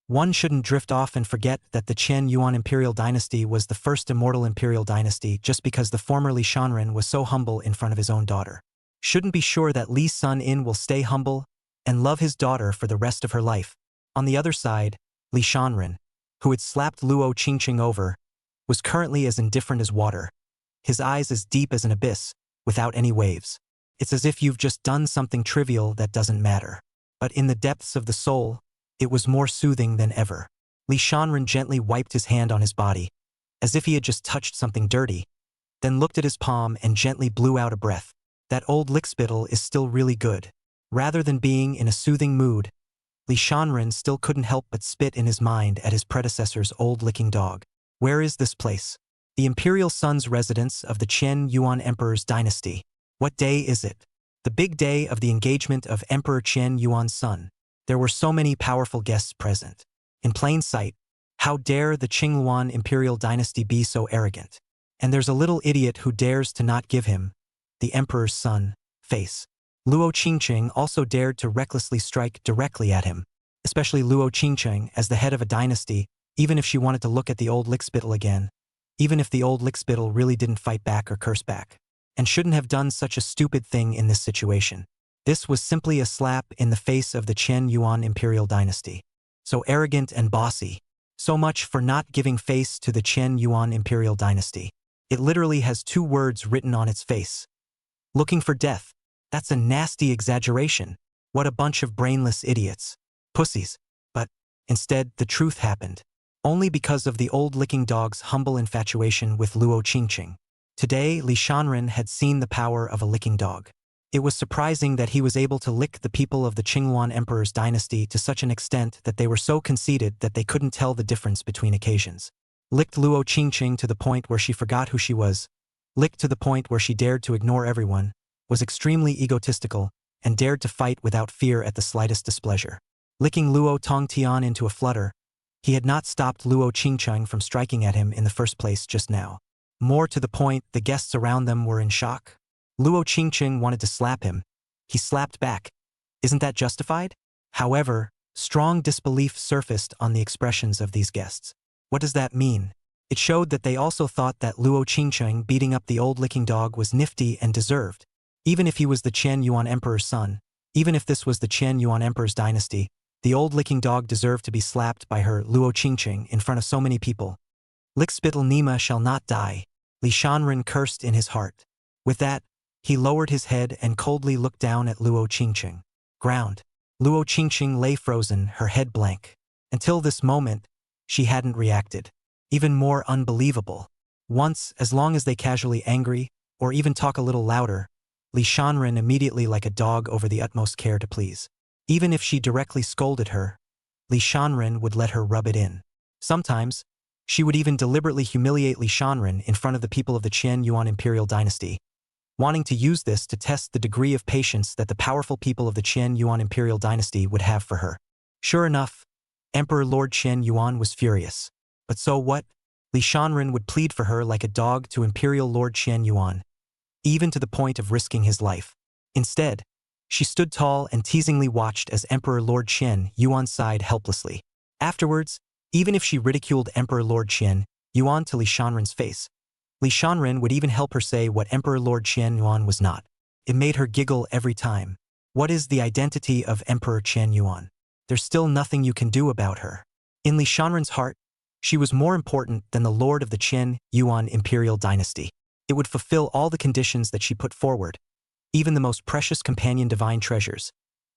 One shouldn't drift off and forget that the Qian Yuan imperial dynasty was the first immortal imperial dynasty just because the former Li Shanren was so humble in front of his own daughter. Shouldn't be sure that Li Sun will stay humble and love his daughter for the rest of her life. On the other side, Li Shanren, who had slapped Luo Qingqing over, was currently as indifferent as water, his eyes as deep as an abyss, without any waves. It's as if you've just done something trivial that doesn't matter. But in the depths of the soul, it was more soothing than ever. Li Shanren gently wiped his hand on his body, as if he had just touched something dirty, then looked at his palm and gently blew out a breath. That old lickspittle is still really good. Rather than being in a soothing mood, Li Shanren still couldn't help but spit in his mind at his predecessor's old licking dog. Where is this place? The imperial son's residence of the Qian Yuan emperor's dynasty. What day is it? The big day of the engagement of Emperor Qian Yuan's son. There were so many powerful guests present. In plain sight, how dare the Qingyuan imperial dynasty be so arrogant? And there's a little idiot who dares to not give him, the emperor's son, face. Luo Qingqing also dared to recklessly strike directly at him, especially Luo Qingqing as the head of a dynasty, even if she wanted to look at the old lickspittle again, even if the old lickspittle really didn't fight back or curse back, and shouldn't have done such a stupid thing in this situation. This was simply a slap in the face of the Qian Yuan imperial dynasty. So arrogant and bossy. So much for not giving face to the Qian Yuan imperial dynasty. It literally has 2 words written on its face. Looking for death. That's a nasty exaggeration. What a bunch of brainless idiots. Pussies. But instead, the truth happened. Only because of the old licking dog's humble infatuation with Luo Qingqing. Today, Li Shanren had seen the power of a licking dog. It was surprising that he was able to lick the people of the Qingyuan emperor's dynasty to such an extent that they were so conceited that they couldn't tell the difference between occasions. Licked Luo Qingqing to the point where she forgot who she was. Licked to the point where she dared to ignore everyone, was extremely egotistical, and dared to fight without fear at the slightest displeasure. Licking Luo Tongtian into a flutter, he had not stopped Luo Qingqing from striking at him in the first place just now. More to the point, the guests around them were in shock. Luo Qingqing wanted to slap him. He slapped back. Isn't that justified? However, strong disbelief surfaced on the expressions of these guests. What does that mean? It showed that they also thought that Luo Qingqing beating up the old licking dog was nifty and deserved. Even if he was the Qian Yuan emperor's son, even if this was the Qian Yuan emperor's dynasty, the old licking dog deserved to be slapped by her Luo Qingqing in front of so many people. Lickspittle Nima shall not die, Li Shanren cursed in his heart. With that, he lowered his head and coldly looked down at Luo Qingqing. Ground. Luo Qingqing lay frozen, her head blank. Until this moment, she hadn't reacted. Even more unbelievable. Once, as long as they casually angry, or even talk a little louder, Li Shanren immediately like a dog over the utmost care to please. Even if she directly scolded her, Li Shanren would let her rub it in. Sometimes, she would even deliberately humiliate Li Shanren in front of the people of the Qian Yuan imperial dynasty, wanting to use this to test the degree of patience that the powerful people of the Qian Yuan imperial dynasty would have for her. Sure enough, Emperor Lord Qian Yuan was furious. But so what? Li Shanren would plead for her like a dog to Imperial Lord Qian Yuan, even to the point of risking his life. Instead, she stood tall and teasingly watched as Emperor Lord Qian Yuan sighed helplessly. Afterwards, even if she ridiculed Emperor Lord Qian Yuan to Li Shanren's face. Li Shanren would even help her say what Emperor Lord Qian Yuan was not. It made her giggle every time. What is the identity of Emperor Qian Yuan? There's still nothing you can do about her. In Li Shanren's heart, she was more important than the lord of the Qian Yuan imperial dynasty. It would fulfill all the conditions that she put forward. Even the most precious companion divine treasures,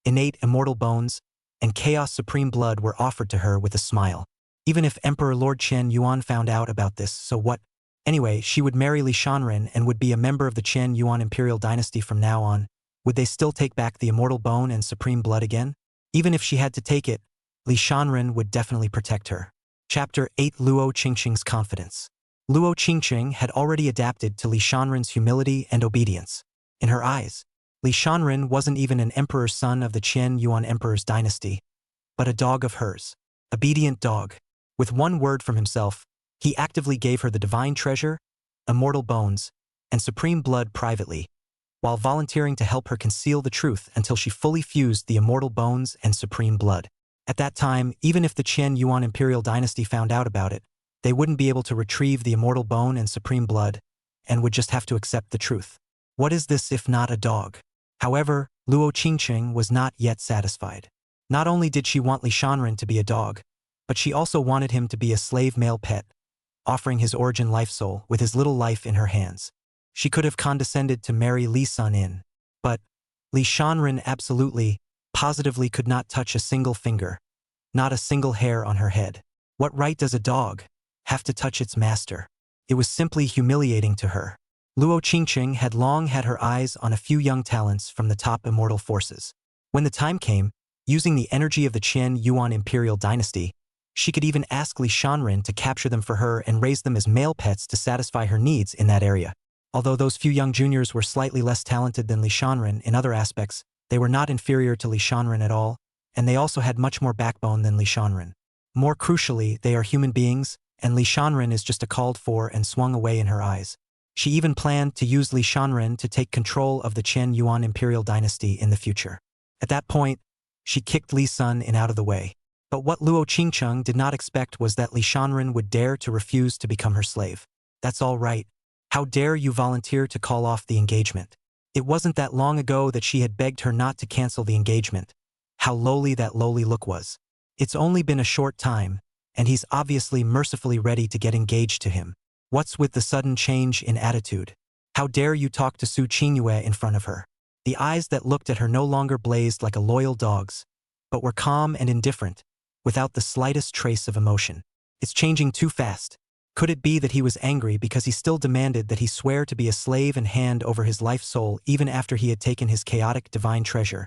innate immortal bones, and chaos supreme blood were offered to her with a smile. Even if Emperor Lord Qian Yuan found out about this, so what? Anyway, she would marry Li Shanren and would be a member of the Qian Yuan imperial dynasty from now on. Would they still take back the immortal bone and supreme blood again? Even if she had to take it, Li Shanren would definitely protect her. Chapter 8 Luo Qingqing's Confidence. Luo Qingqing had already adapted to Li Shanren's humility and obedience. In her eyes, Li Shanren wasn't even an emperor's son of the Qian Yuan emperor's dynasty, but a dog of hers. Obedient dog. With one word from himself, he actively gave her the divine treasure, immortal bones, and supreme blood privately, while volunteering to help her conceal the truth until she fully fused the immortal bones and supreme blood. At that time, even if the Qian Yuan imperial dynasty found out about it, they wouldn't be able to retrieve the immortal bone and supreme blood, and would just have to accept the truth. What is this if not a dog? However, Luo Qingqing was not yet satisfied. Not only did she want Li Shanren to be a dog, but she also wanted him to be a slave male pet, offering his origin life soul with his little life in her hands. She could have condescended to marry Li Sun in, but Li Shanren absolutely, positively could not touch a single finger, not a single hair on her head. What right does a dog have to touch its master? It was simply humiliating to her. Luo Qingqing had long had her eyes on a few young talents from the top immortal forces. When the time came, using the energy of the Qian Yuan imperial dynasty, she could even ask Li Shanren to capture them for her and raise them as male pets to satisfy her needs in that area. Although those few young juniors were slightly less talented than Li Shanren in other aspects, they were not inferior to Li Shanren at all, and they also had much more backbone than Li Shanren. More crucially, they are human beings, and Li Shanren is just a called for and swung away in her eyes. She even planned to use Li Shanren to take control of the Qian Yuan imperial dynasty in the future. At that point, she kicked Li Sun in out of the way. But what Luo Qingqing did not expect was that Li Shanren would dare to refuse to become her slave. That's all right. How dare you volunteer to call off the engagement? It wasn't that long ago that she had begged her not to cancel the engagement. How lowly that lowly look was. It's only been a short time, and he's obviously mercifully ready to get engaged to him. What's with the sudden change in attitude? How dare you talk to Su Qingyue in front of her? The eyes that looked at her no longer blazed like a loyal dog's, but were calm and indifferent, without the slightest trace of emotion. It's changing too fast. Could it be that he was angry because he still demanded that he swear to be a slave and hand over his life soul even after he had taken his chaotic divine treasure,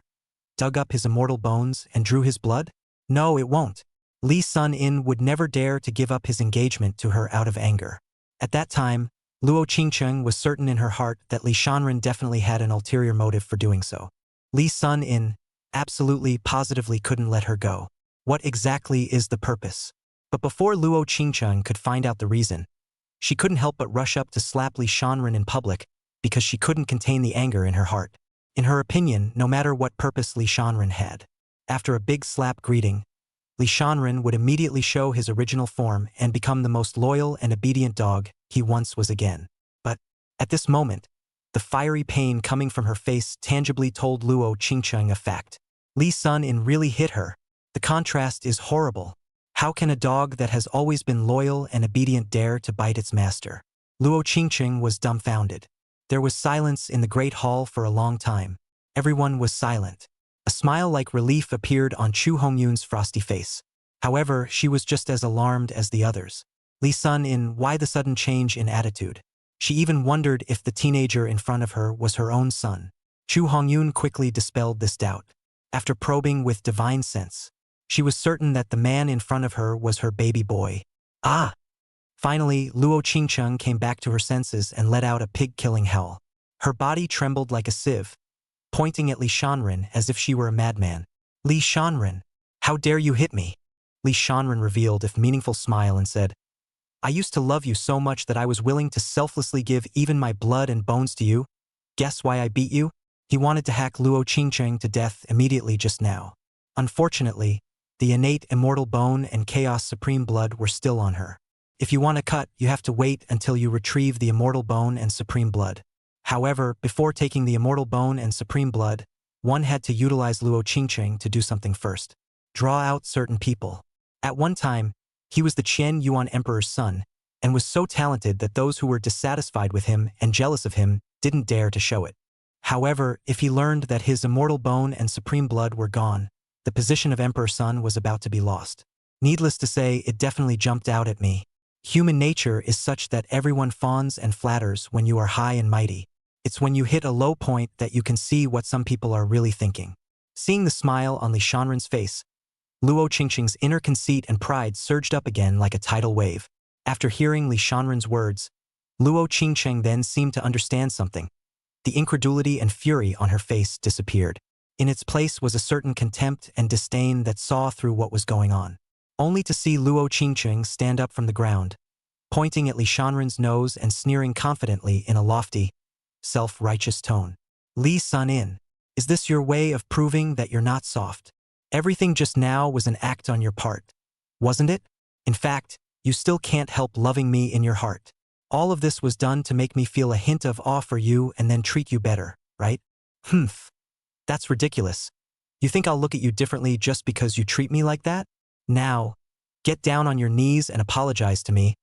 dug up his immortal bones, and drew his blood? No, it won't. Li Sun-in would never dare to give up his engagement to her out of anger. At that time, Luo Qingqing was certain in her heart that Li Shanren definitely had an ulterior motive for doing so. Li Sun-in absolutely, positively couldn't let her go. What exactly is the purpose? But before Luo Qingqing could find out the reason, she couldn't help but rush up to slap Li Shanren in public because she couldn't contain the anger in her heart. In her opinion, no matter what purpose Li Shanren had, after a big slap greeting, Li Shanren would immediately show his original form and become the most loyal and obedient dog he once was again. But at this moment, the fiery pain coming from her face tangibly told Luo Qingqing a fact. Li Sun-in really hit her. The contrast is horrible. How can a dog that has always been loyal and obedient dare to bite its master? Luo Qingqing was dumbfounded. There was silence in the great hall for a long time. Everyone was silent. A smile like relief appeared on Chu Hongyun's frosty face. However, she was just as alarmed as the others. Li Sun-in, why the sudden change in attitude? She even wondered if the teenager in front of her was her own son. Chu Hongyun quickly dispelled this doubt. After probing with divine sense, she was certain that the man in front of her was her baby boy. Ah! Finally, Luo Qingqing came back to her senses and let out a pig-killing howl. Her body trembled like a sieve, pointing at Li Shanren as if she were a madman. Li Shanren, how dare you hit me? Li Shanren revealed a meaningful smile and said, I used to love you so much that I was willing to selflessly give even my blood and bones to you. Guess why I beat you? He wanted to hack Luo Qingqing to death immediately just now. Unfortunately, the innate immortal bone and chaos supreme blood were still on her. If you want to cut, you have to wait until you retrieve the immortal bone and supreme blood. However, before taking the immortal bone and supreme blood, one had to utilize Luo Qingqing to do something first. Draw out certain people. At one time, he was the Qian Yuan Emperor's son, and was so talented that those who were dissatisfied with him and jealous of him didn't dare to show it. However, if he learned that his immortal bone and supreme blood were gone, the position of Emperor's son was about to be lost. Needless to say, it definitely jumped out at me. Human nature is such that everyone fawns and flatters when you are high and mighty. It's when you hit a low point that you can see what some people are really thinking. Seeing the smile on Li Shanren's face, Luo Qingqing's inner conceit and pride surged up again like a tidal wave. After hearing Li Shanren's words, Luo Qingqing then seemed to understand something. The incredulity and fury on her face disappeared. In its place was a certain contempt and disdain that saw through what was going on. Only to see Luo Qingqing stand up from the ground, pointing at Li Shanren's nose and sneering confidently in a lofty, self-righteous tone. Li Sun-in, is this your way of proving that you're not soft? Everything just now was an act on your part, wasn't it? In fact, you still can't help loving me in your heart. All of this was done to make me feel a hint of awe for you and then treat you better, right? Humph. That's ridiculous. You think I'll look at you differently just because you treat me like that? Now, get down on your knees and apologize to me,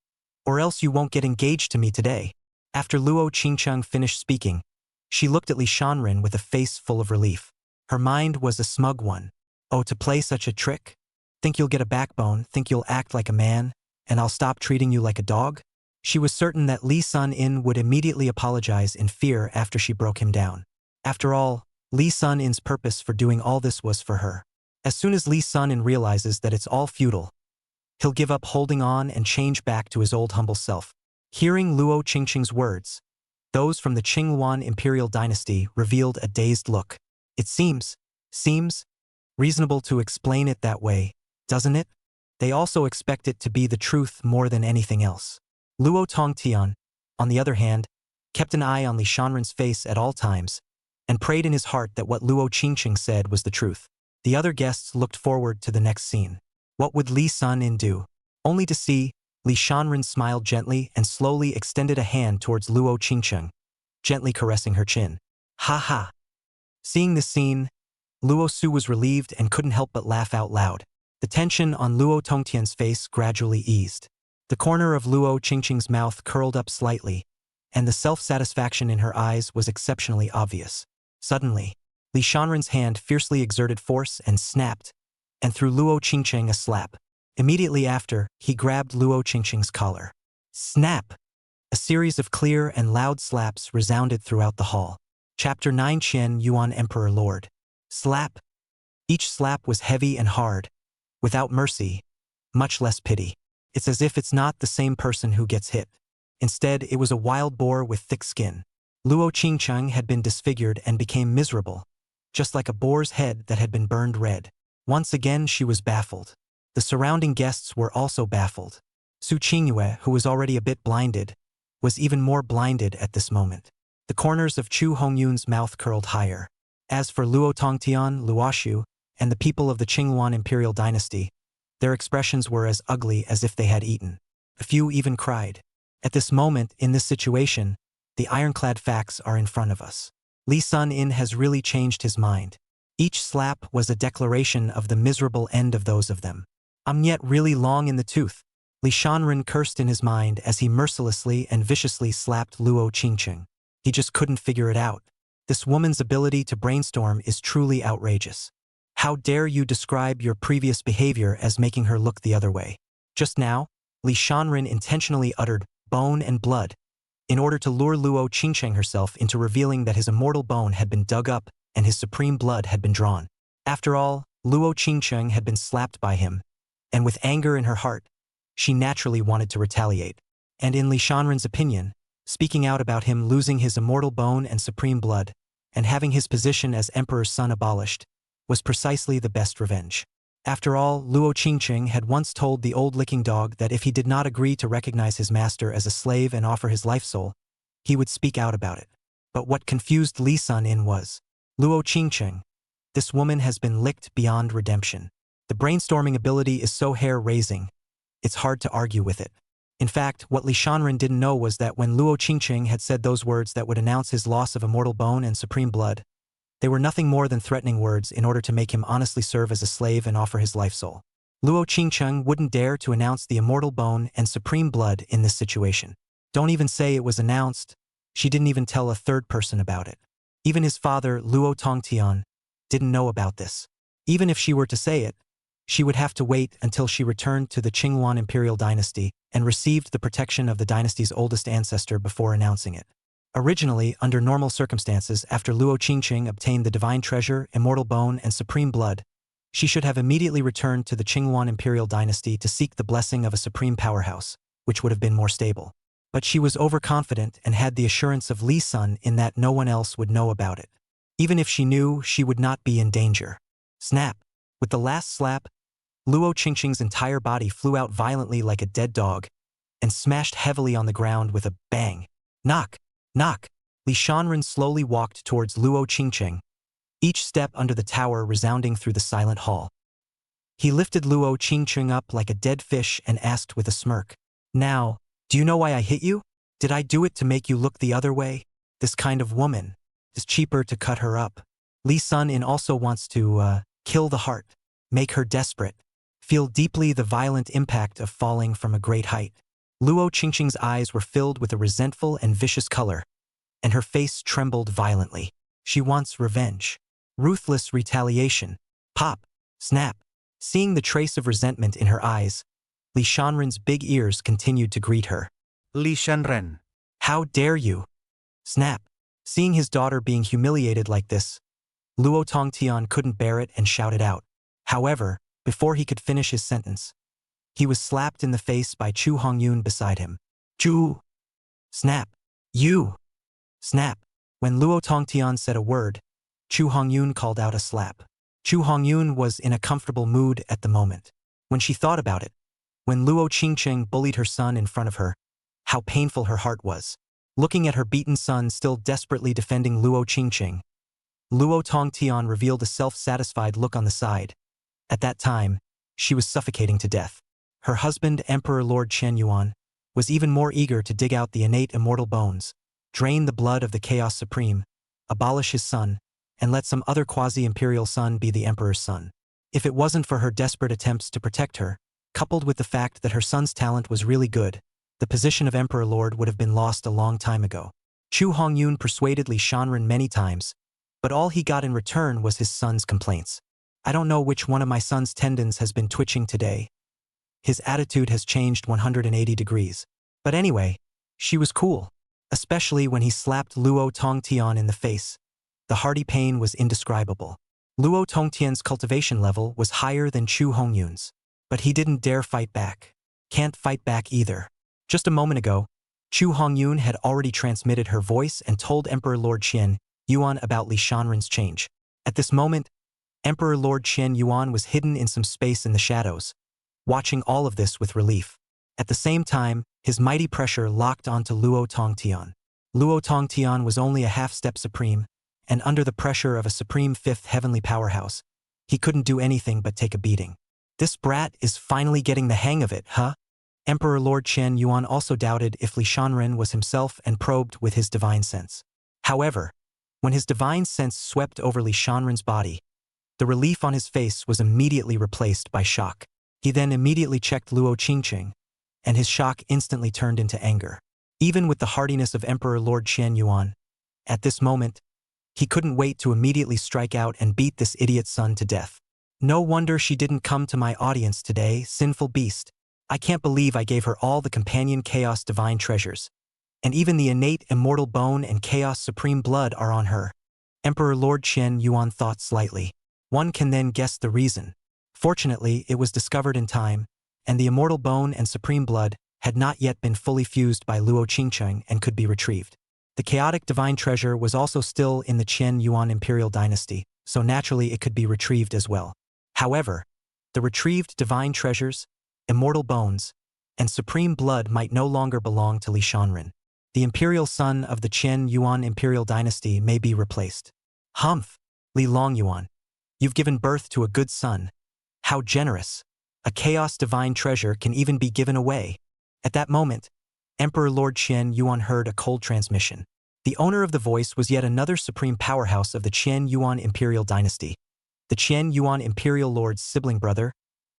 or else you won't get engaged to me today. After Luo Qingqing finished speaking, she looked at Li Shanren with a face full of relief. Her mind was a smug one. Oh, to play such a trick? Think you'll get a backbone, think you'll act like a man, and I'll stop treating you like a dog? She was certain that Li Sun-in would immediately apologize in fear after she broke him down. After all, Li Sun-in's purpose for doing all this was for her. As soon as Li Sun-in realizes that it's all futile, he'll give up holding on and change back to his old humble self. Hearing Luo Qingqing's words, those from the Qingluan imperial dynasty revealed a dazed look. It seems reasonable to explain it that way, doesn't it? They also expect it to be the truth more than anything else. Luo Tongtian, on the other hand, kept an eye on Li Shanren's face at all times, and prayed in his heart that what Luo Qingqing said was the truth. The other guests looked forward to the next scene. What would Li Sun-in do? Only to see, Li Shanren smiled gently and slowly extended a hand towards Luo Qingqing, gently caressing her chin. Ha ha! Seeing this scene, Luo Su was relieved and couldn't help but laugh out loud. The tension on Luo Tongtian's face gradually eased. The corner of Luo Qingqing's mouth curled up slightly, and the self-satisfaction in her eyes was exceptionally obvious. Suddenly, Li Shanren's hand fiercely exerted force and snapped, and threw Luo Qingqing a slap. Immediately after, he grabbed Luo Qingqing's collar. Snap! A series of clear and loud slaps resounded throughout the hall. Chapter 9 Qian Yuan Emperor Lord. Slap! Each slap was heavy and hard, without mercy, much less pity. It's as if it's not the same person who gets hit. Instead, it was a wild boar with thick skin. Luo Qingqing had been disfigured and became miserable, just like a boar's head that had been burned red. Once again she was baffled. The surrounding guests were also baffled. Su Qingyue, who was already a bit blinded, was even more blinded at this moment. The corners of Chu Hongyun's mouth curled higher. As for Luo Tongtian, Luoshu, and the people of the Qingluan imperial dynasty, their expressions were as ugly as if they had eaten. A few even cried. At this moment, in this situation, the ironclad facts are in front of us. Li Sun-in has really changed his mind. Each slap was a declaration of the miserable end of those of them. I'm yet really long in the tooth. Li Shanren cursed in his mind as he mercilessly and viciously slapped Luo Qingqing. He just couldn't figure it out. This woman's ability to brainstorm is truly outrageous. How dare you describe your previous behavior as making her look the other way? Just now, Li Shanren intentionally uttered bone and blood in order to lure Luo Qingqing herself into revealing that his immortal bone had been dug up and his supreme blood had been drawn. After all, Luo Qingqing had been slapped by him, and with anger in her heart, she naturally wanted to retaliate. And in Li Shanren's opinion, speaking out about him losing his immortal bone and supreme blood, and having his position as emperor's son abolished, was precisely the best revenge. After all, Luo Qingqing had once told the old licking dog that if he did not agree to recognize his master as a slave and offer his life soul, he would speak out about it. But what confused Li Sun-in was, Luo Qingqing, this woman has been licked beyond redemption. The brainstorming ability is so hair-raising, it's hard to argue with it. In fact, what Li Shanren didn't know was that when Luo Qingqing had said those words that would announce his loss of immortal bone and supreme blood, they were nothing more than threatening words in order to make him honestly serve as a slave and offer his life soul. Luo Qingqing wouldn't dare to announce the immortal bone and supreme blood in this situation. Don't even say it was announced. She didn't even tell a third person about it. Even his father, Luo Tongtian, didn't know about this. Even if she were to say it, she would have to wait until she returned to the Qingyuan imperial dynasty and received the protection of the dynasty's oldest ancestor before announcing it. Originally, under normal circumstances, after Luo Qingqing obtained the divine treasure, immortal bone, and supreme blood, she should have immediately returned to the Qingyuan imperial dynasty to seek the blessing of a supreme powerhouse, which would have been more stable. But she was overconfident and had the assurance of Li Sun in that no one else would know about it. Even if she knew, she would not be in danger. Snap! With the last slap, Luo Qingqing's entire body flew out violently like a dead dog and smashed heavily on the ground with a bang. Knock! Knock! Li Shanren slowly walked towards Luo Qingqing, each step under the tower resounding through the silent hall. He lifted Luo Qingqing up like a dead fish and asked with a smirk, "Now, do you know why I hit you? Did I do it to make you look the other way? This kind of woman. It's cheaper to cut her up. Li Sun in also wants to, kill the heart, make her desperate, feel deeply the violent impact of falling from a great height." Luo Qingqing's eyes were filled with a resentful and vicious color, and her face trembled violently. She wants revenge. Ruthless retaliation. Pop! Snap! Seeing the trace of resentment in her eyes, Li Shanren's big ears continued to greet her. Li Shanren. How dare you? Snap! Seeing his daughter being humiliated like this, Luo Tongtian couldn't bear it and shouted out. However, before he could finish his sentence, he was slapped in the face by Chu Hongyun beside him. Chu! Snap! You! Snap! When Luo Tongtian said a word, Chu Hongyun called out a slap. Chu Hongyun was in a comfortable mood at the moment. When she thought about it, when Luo Qingqing bullied her son in front of her, how painful her heart was. Looking at her beaten son still desperately defending Luo Qingqing, Luo Tongtian revealed a self-satisfied look on the side. At that time, she was suffocating to death. Her husband, Emperor Lord Chen Yuan, was even more eager to dig out the innate immortal bones, drain the blood of the Chaos Supreme, abolish his son, and let some other quasi-imperial son be the emperor's son. If it wasn't for her desperate attempts to protect her, coupled with the fact that her son's talent was really good, the position of Emperor Lord would have been lost a long time ago. Chu Hongyun persuaded Li Shanren many times, but all he got in return was his son's complaints. I don't know which one of my son's tendons has been twitching today. His attitude has changed 180 degrees. But anyway, she was cool, especially when he slapped Luo Tongtian in the face. The hearty pain was indescribable. Luo Tongtian's cultivation level was higher than Chu Hongyun's, but he didn't dare fight back. Can't fight back either. Just a moment ago, Chu Hongyun had already transmitted her voice and told Emperor Lord Qian Yuan about Li Shanren's change. At this moment, Emperor Lord Qian Yuan was hidden in some space in the shadows, watching all of this with relief. At the same time, his mighty pressure locked onto Luo Tongtian. Luo Tongtian was only a half-step supreme, and under the pressure of a supreme fifth heavenly powerhouse, he couldn't do anything but take a beating. This brat is finally getting the hang of it, huh? Emperor Lord Chen Yuan also doubted if Li Shanren was himself and probed with his divine sense. However, when his divine sense swept over Li Shanren's body, the relief on his face was immediately replaced by shock. He then immediately checked Luo Qingqing, and his shock instantly turned into anger. Even with the hardiness of Emperor Lord Chen Yuan, at this moment, he couldn't wait to immediately strike out and beat this idiot son to death. No wonder she didn't come to my audience today, sinful beast. I can't believe I gave her all the companion chaos divine treasures. And even the innate immortal bone and chaos supreme blood are on her. Emperor Lord Chen Yuan thought slightly. One can then guess the reason. Fortunately, it was discovered in time, and the immortal bone and supreme blood had not yet been fully fused by Luo Qingqing and could be retrieved. The chaotic divine treasure was also still in the Qian Yuan imperial dynasty, so naturally it could be retrieved as well. However, the retrieved divine treasures, immortal bones, and supreme blood might no longer belong to Li Shanren. The imperial son of the Qian Yuan imperial dynasty may be replaced. Humph! Li Longyuan, you've given birth to a good son. How generous! A chaos divine treasure can even be given away. At that moment, Emperor Lord Qian Yuan heard a cold transmission. The owner of the voice was yet another supreme powerhouse of the Qian Yuan imperial dynasty. The Qian Yuan imperial lord's sibling brother,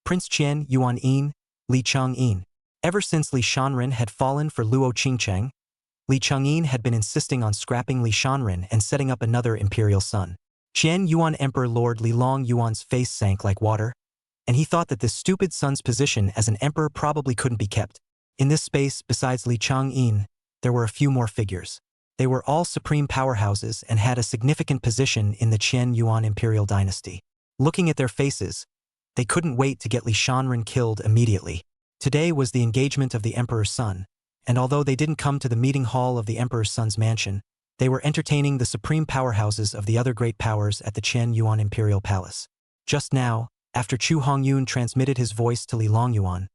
Prince Qian Yuan Yin, Li Changyin. Ever since Li Shanren had fallen for Luo Qingcheng, Li Changyin had been insisting on scrapping Li Shanren and setting up another imperial son. Qian Yuan Emperor Lord Li Long Yuan's face sank like water, and he thought that this stupid son's position as an emperor probably couldn't be kept. In this space, besides Li Changyin, there were a few more figures. They were all supreme powerhouses and had a significant position in the Qian Yuan imperial dynasty. Looking at their faces, they couldn't wait to get Li Shanren killed immediately. Today was the engagement of the emperor's son, and although they didn't come to the meeting hall of the emperor's son's mansion, they were entertaining the supreme powerhouses of the other great powers at the Qian Yuan imperial palace. Just now, after Chu Hongyun transmitted his voice to Li Longyuan,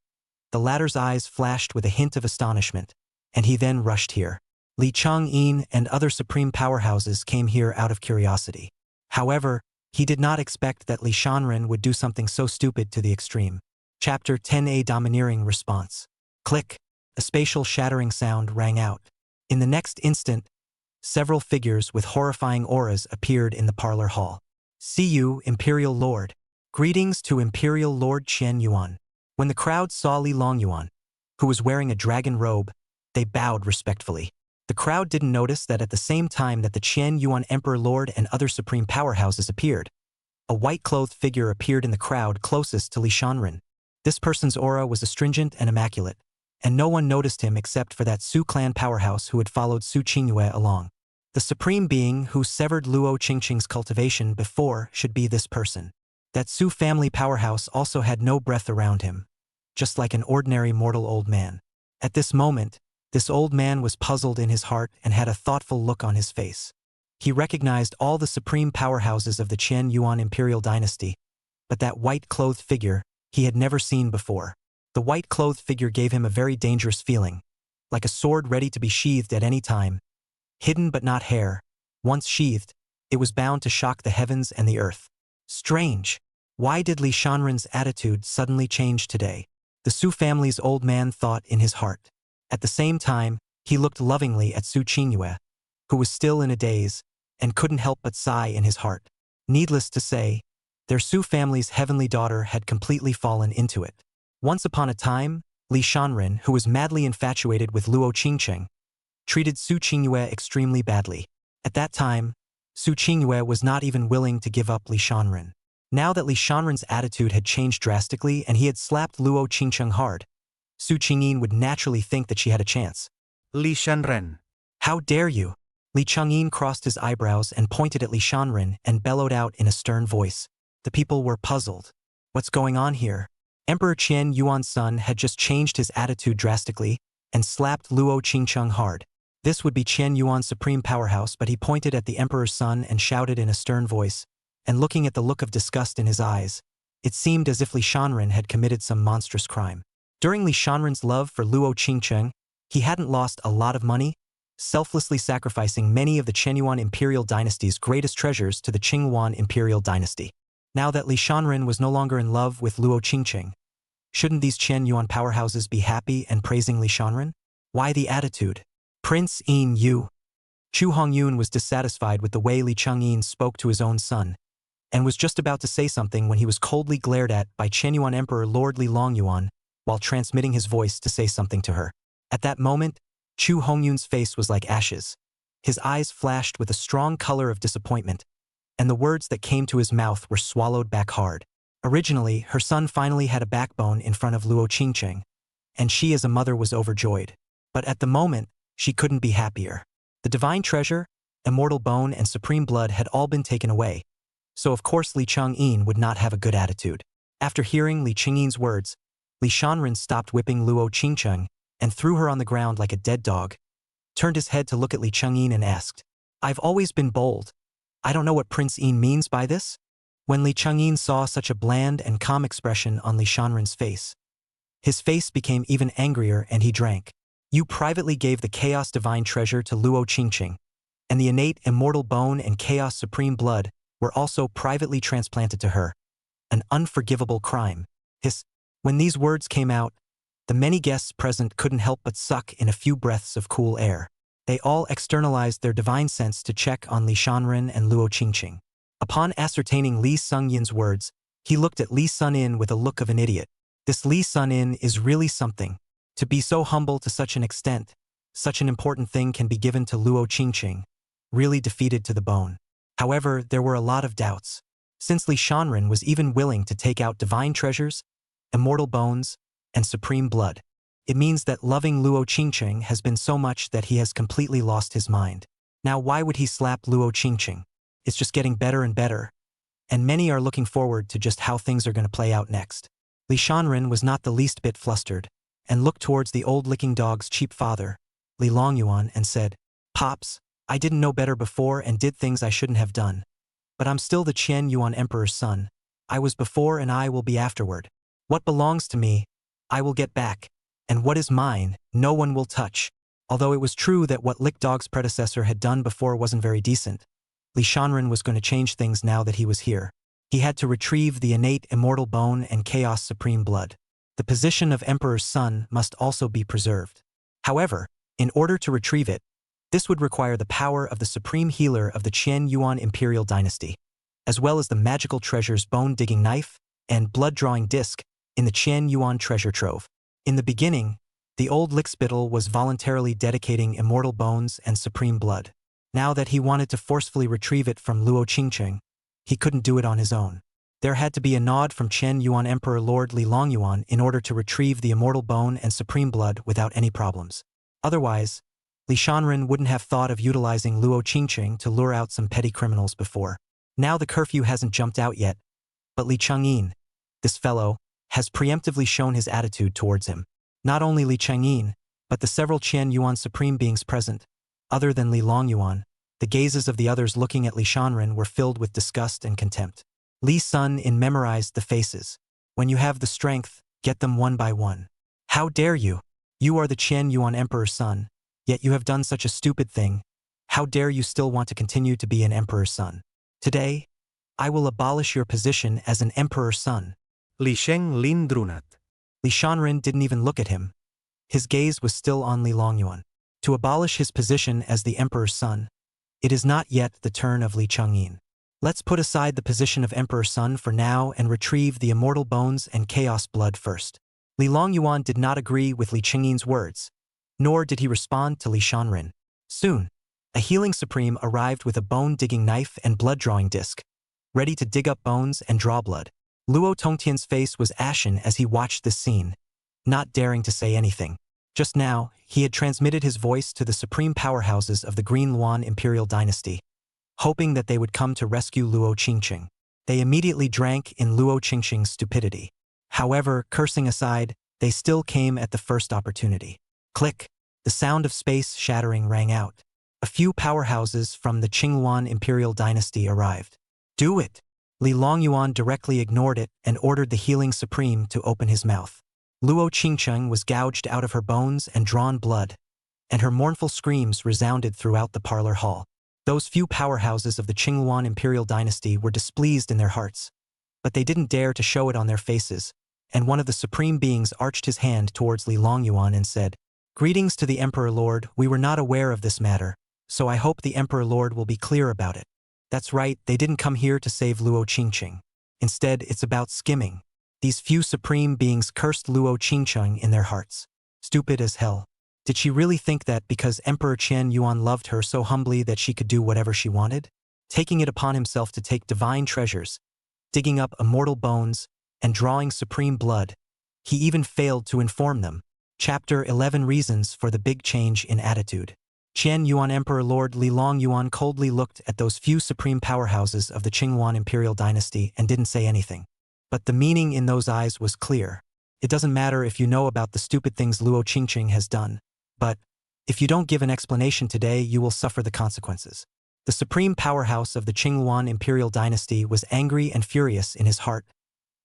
the latter's eyes flashed with a hint of astonishment, and he then rushed here. Li Changyin and other supreme powerhouses came here out of curiosity. However, he did not expect that Li Shanren would do something so stupid to the extreme. Chapter 10A Domineering Response. Click. A spatial shattering sound rang out. In the next instant, several figures with horrifying auras appeared in the parlor hall. See you, Imperial Lord. Greetings to Imperial Lord Qian Yuan. When the crowd saw Li Longyuan, who was wearing a dragon robe, they bowed respectfully. The crowd didn't notice that at the same time that the Qian Yuan Emperor Lord and other supreme powerhouses appeared, a white-clothed figure appeared in the crowd closest to Li Shanren. This person's aura was astringent and immaculate, and no one noticed him except for that Su clan powerhouse who had followed Su Qingyue along. The supreme being who severed Luo Qingqing's cultivation before should be this person. That Su family powerhouse also had no breath around him, just like an ordinary mortal old man. At this moment, this old man was puzzled in his heart and had a thoughtful look on his face. He recognized all the supreme powerhouses of the Qian Yuan imperial dynasty, but that white-clothed figure he had never seen before. The white-clothed figure gave him a very dangerous feeling, like a sword ready to be sheathed at any time. Hidden but not hair, once sheathed, it was bound to shock the heavens and the earth. Strange. Why did Li Shanren's attitude suddenly change today? The Su family's old man thought in his heart. At the same time, he looked lovingly at Su Qingyue, who was still in a daze, and couldn't help but sigh in his heart. Needless to say, their Su family's heavenly daughter had completely fallen into it. Once upon a time, Li Shanren, who was madly infatuated with Luo Qingcheng, treated Su Qingyue extremely badly. At that time, Su Qingyue was not even willing to give up Li Shanren. Now that Li Shanren's attitude had changed drastically and he had slapped Luo Qingcheng hard, Su Qingyin would naturally think that she had a chance. Li Shanren. How dare you? Li Changyin crossed his eyebrows and pointed at Li Shanren and bellowed out in a stern voice. The people were puzzled. What's going on here? Emperor Qian Yuan's son had just changed his attitude drastically and slapped Luo Qingcheng hard. This would be Qian Yuan's supreme powerhouse, but he pointed at the emperor's son and shouted in a stern voice, and looking at the look of disgust in his eyes, it seemed as if Li Shanren had committed some monstrous crime. During Li Shanren's love for Luo Qingcheng, he hadn't lost a lot of money, selflessly sacrificing many of the Qianyuan imperial dynasty's greatest treasures to the Qingyuan imperial dynasty. Now that Li Shanren was no longer in love with Luo Qingcheng, shouldn't these Qianyuan powerhouses be happy and praising Li Shanren? Why the attitude? Prince Yin Yu. Chu Hongyun was dissatisfied with the way Li Changyin spoke to his own son, and was just about to say something when he was coldly glared at by Qianyuan Emperor Lord Li Longyuan while transmitting his voice to say something to her. At that moment, Chu Hongyun's face was like ashes. His eyes flashed with a strong color of disappointment, and the words that came to his mouth were swallowed back hard. Originally, her son finally had a backbone in front of Luo Qingcheng, and she as a mother was overjoyed. But at the moment, she couldn't be happier. The divine treasure, immortal bone, and supreme blood had all been taken away, so of course Li Changyin would not have a good attitude. After hearing Li Qingyin's words, Li Shanren stopped whipping Luo Qingcheng and threw her on the ground like a dead dog, turned his head to look at Li Changyin and asked, "I've always been bold. I don't know what Prince Yin means by this?" When Li Changyin saw such a bland and calm expression on Li Shanren's face, his face became even angrier and he drank. "You privately gave the Chaos Divine Treasure to Luo Qingcheng, and the innate immortal bone and Chaos Supreme Blood were also privately transplanted to her. An unforgivable crime." When these words came out, The many guests present couldn't help but suck in a few breaths of cool air. They all externalized their divine sense to check on Li Shanren and Luo Qingqing. Upon ascertaining Li Sungyin's words, he looked at Li Sunin with a look of an idiot. This Li Sunin is really something. To be so humble to such an extent, such an important thing can be given to Luo Qingqing, really defeated to the bone. However, there were a lot of doubts. Since Li Shanren was even willing to take out divine treasures, immortal bones, and supreme blood, it means that loving Luo Qingqing has been so much that he has completely lost his mind. Now why would he slap Luo Qingqing? It's just getting better and better, and many are looking forward to just how things are going to play out next. Li Shanren was not the least bit flustered, and looked towards the old licking dog's cheap father, Li Longyuan, and said, "Pops, I didn't know better before and did things I shouldn't have done. But I'm still the Qian Yuan Emperor's son. I was before and I will be afterward. What belongs to me, I will get back, and what is mine, no one will touch." Although it was true that what Lick Dog's predecessor had done before wasn't very decent, Li Shanren was going to change things now that he was here. He had to retrieve the innate immortal bone and chaos supreme blood. The position of Emperor's son must also be preserved. However, in order to retrieve it, this would require the power of the supreme healer of the Qian Yuan imperial dynasty, as well as the magical treasures bone-digging knife and blood-drawing disc in the Qian Yuan treasure trove. In the beginning, the old lickspittle was voluntarily dedicating immortal bones and supreme blood. Now that he wanted to forcefully retrieve it from Luo Qingqing, he couldn't do it on his own. There had to be a nod from Qian Yuan Emperor Lord Li Longyuan in order to retrieve the immortal bone and supreme blood without any problems. Otherwise, Li Shanren wouldn't have thought of utilizing Luo Qingqing to lure out some petty criminals before. Now the curfew hasn't jumped out yet, but Li Changyin, this fellow, has preemptively shown his attitude towards him. Not only Li Changyin, but the several Qian Yuan supreme beings present, other than Li Longyuan, the gazes of the others looking at Li Shanren were filled with disgust and contempt. Li Sunin memorized the faces. When you have the strength, get them one by one. How dare you? You are the Qian Yuan Emperor's son, yet you have done such a stupid thing. How dare you still want to continue to be an emperor's son? Today, I will abolish your position as an emperor's son. Li Sheng Lin Drunat. Li Shanren didn't even look at him. His gaze was still on Li Longyuan. To abolish his position as the emperor's son, it is not yet the turn of Li Changyin. Let's put aside the position of emperor's son for now and retrieve the immortal bones and chaos blood first. Li Longyuan did not agree with Li Chengyin's words, nor did he respond to Li Shanren. Soon, a healing supreme arrived with a bone-digging knife and blood-drawing disc, ready to dig up bones and draw blood. Luo Tongtian's face was ashen as he watched this scene, not daring to say anything. Just now, he had transmitted his voice to the supreme powerhouses of the Green Luan imperial dynasty, hoping that they would come to rescue Luo Qingqing. They immediately drank in Luo Qingqing's stupidity. However, cursing aside, they still came at the first opportunity. Click! The sound of space shattering rang out. A few powerhouses from the Qingluan imperial dynasty arrived. Do it! Li Longyuan directly ignored it and ordered the healing supreme to open his mouth. Luo Qingqing was gouged out of her bones and drawn blood, and her mournful screams resounded throughout the parlor hall. Those few powerhouses of the Qingluan imperial dynasty were displeased in their hearts, but they didn't dare to show it on their faces, and one of the supreme beings arched his hand towards Li Longyuan and said, "Greetings to the Emperor Lord, we were not aware of this matter, so I hope the Emperor Lord will be clear about it." That's right, they didn't come here to save Luo Qingqing. Instead, it's about skimming. These few supreme beings cursed Luo Qingqing in their hearts. Stupid as hell. Did she really think that because Emperor Qian Yuan loved her so humbly that she could do whatever she wanted? Taking it upon himself to take divine treasures, digging up immortal bones, and drawing supreme blood, he even failed to inform them. Chapter 11 Reasons for the Big Change in Attitude. Qian Yuan Emperor Lord Li Longyuan coldly looked at those few supreme powerhouses of the Qingluan imperial dynasty and didn't say anything. But the meaning in those eyes was clear. It doesn't matter if you know about the stupid things Luo Qingqing has done, but if you don't give an explanation today, you will suffer the consequences. The supreme powerhouse of the Qingluan imperial dynasty was angry and furious in his heart,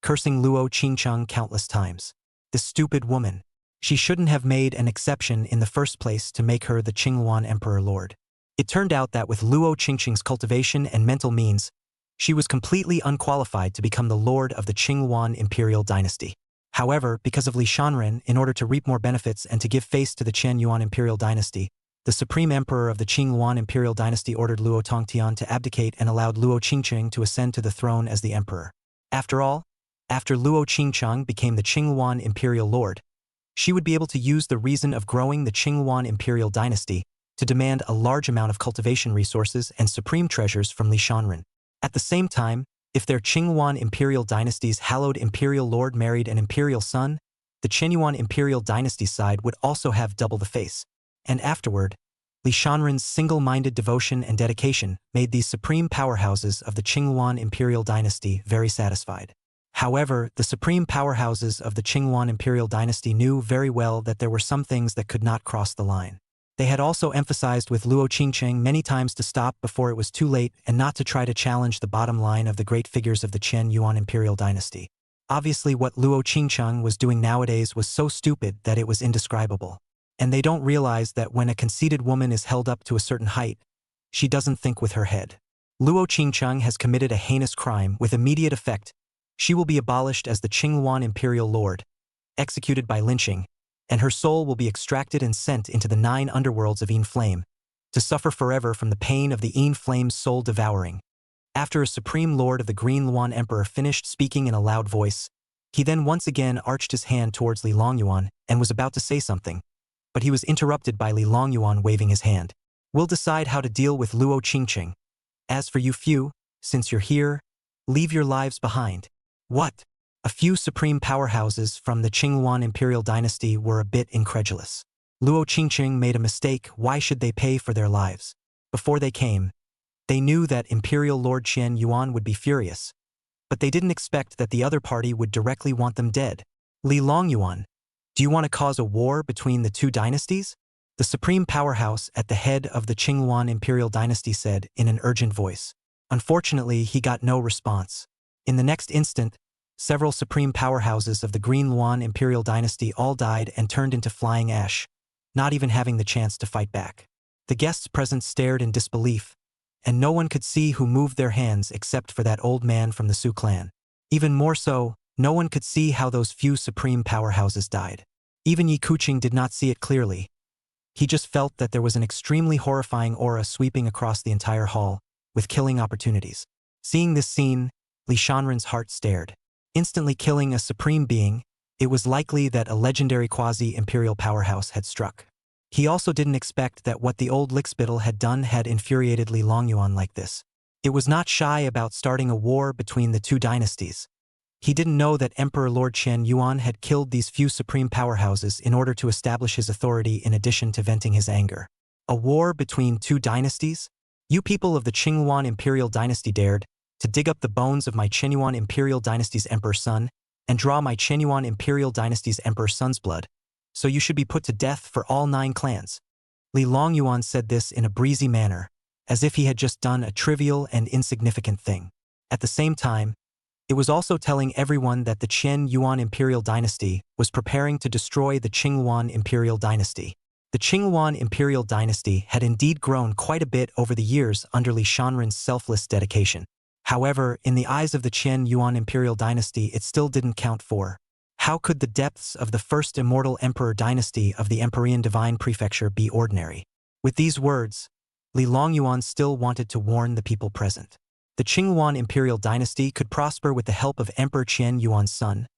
cursing Luo Qingqing countless times. This stupid woman. She shouldn't have made an exception in the first place to make her the Qingluan Emperor Lord. It turned out that with Luo Qingqing's cultivation and mental means, she was completely unqualified to become the lord of the Qingluan imperial dynasty. However, because of Li Shanren, in order to reap more benefits and to give face to the Qian Yuan imperial dynasty, the supreme emperor of the Qing Yuan imperial dynasty ordered Luo Tongtian to abdicate and allowed Luo Qingcheng to ascend to the throne as the emperor. After all, after Luo Qingcheng became the Qing Yuan imperial lord, she would be able to use the reason of growing the Qing Yuan imperial dynasty to demand a large amount of cultivation resources and supreme treasures from Li Shanren. At the same time, if their Qing Yuan imperial dynasty's hallowed imperial lord married an imperial son, the Qin Yuan imperial dynasty side would also have double the face. And afterward, Li Shanren's single-minded devotion and dedication made these supreme powerhouses of the Qing Yuan imperial dynasty very satisfied. However, the supreme powerhouses of the Qing Yuan imperial dynasty knew very well that there were some things that could not cross the line. They had also emphasized with Luo Qingcheng many times to stop before it was too late and not to try to challenge the bottom line of the great figures of the Qin Yuan imperial dynasty. Obviously, what Luo Qingcheng was doing nowadays was so stupid that it was indescribable. And they don't realize that when a conceited woman is held up to a certain height, she doesn't think with her head. Luo Qingcheng has committed a heinous crime with immediate effect. She will be abolished as the Qing Yuan imperial lord, executed by lynching, and her soul will be extracted and sent into the 9 underworlds of Yin Flame, to suffer forever from the pain of the Yin Flame's soul devouring. After a supreme lord of the Green Yuan Emperor finished speaking in a loud voice, he then once again arched his hand towards Li Longyuan and was about to say something, but he was interrupted by Li Longyuan waving his hand. We'll decide how to deal with Luo Qingcheng. As for you few, since you're here, leave your lives behind. What? A few supreme powerhouses from the Qing Yuan imperial dynasty were a bit incredulous. Luo Qingcheng made a mistake. Why should they pay for their lives? Before they came, they knew that Imperial Lord Qian Yuan would be furious, but they didn't expect that the other party would directly want them dead. Li Longyuan, do you want to cause a war between the 2 dynasties? The supreme powerhouse at the head of the Qing Yuan imperial dynasty said in an urgent voice. Unfortunately, he got no response. In the next instant, several supreme powerhouses of the Green Yuan imperial dynasty all died and turned into flying ash, not even having the chance to fight back. The guests present stared in disbelief, and no one could see who moved their hands except for that old man from the Su clan. Even more so, no one could see how those few supreme powerhouses died. Even Yi Kuqing did not see it clearly. He just felt that there was an extremely horrifying aura sweeping across the entire hall, with killing opportunities. Seeing this scene, Li Shanren's heart stared. Instantly killing a supreme being, it was likely that a legendary quasi-imperial powerhouse had struck. He also didn't expect that what the old lickspittle had done had infuriated Li Longyuan like this. It was not shy about starting a war between the 2 dynasties. He didn't know that Emperor Lord Qian Yuan had killed these few supreme powerhouses in order to establish his authority in addition to venting his anger. A war between 2 dynasties? You people of the Qing Yuan imperial dynasty dared to dig up the bones of my Qin Yuan imperial dynasty's emperor's son and draw my Qin Yuan imperial dynasty's emperor's son's blood, so you should be put to death for all 9 clans. Li Longyuan said this in a breezy manner, as if he had just done a trivial and insignificant thing. At the same time, it was also telling everyone that the Qin Yuan imperial dynasty was preparing to destroy the Qing Yuan imperial dynasty. The Qing Yuan imperial dynasty had indeed grown quite a bit over the years under Li Shanren's selfless dedication. However, in the eyes of the Qin Yuan imperial dynasty, it still didn't count for. How could the depths of the first immortal emperor dynasty of the Emperorian Divine Prefecture be ordinary? With these words, Li Longyuan still wanted to warn the people present. The Qing Yuan imperial dynasty could prosper with the help of Emperor Qian Yuan's son,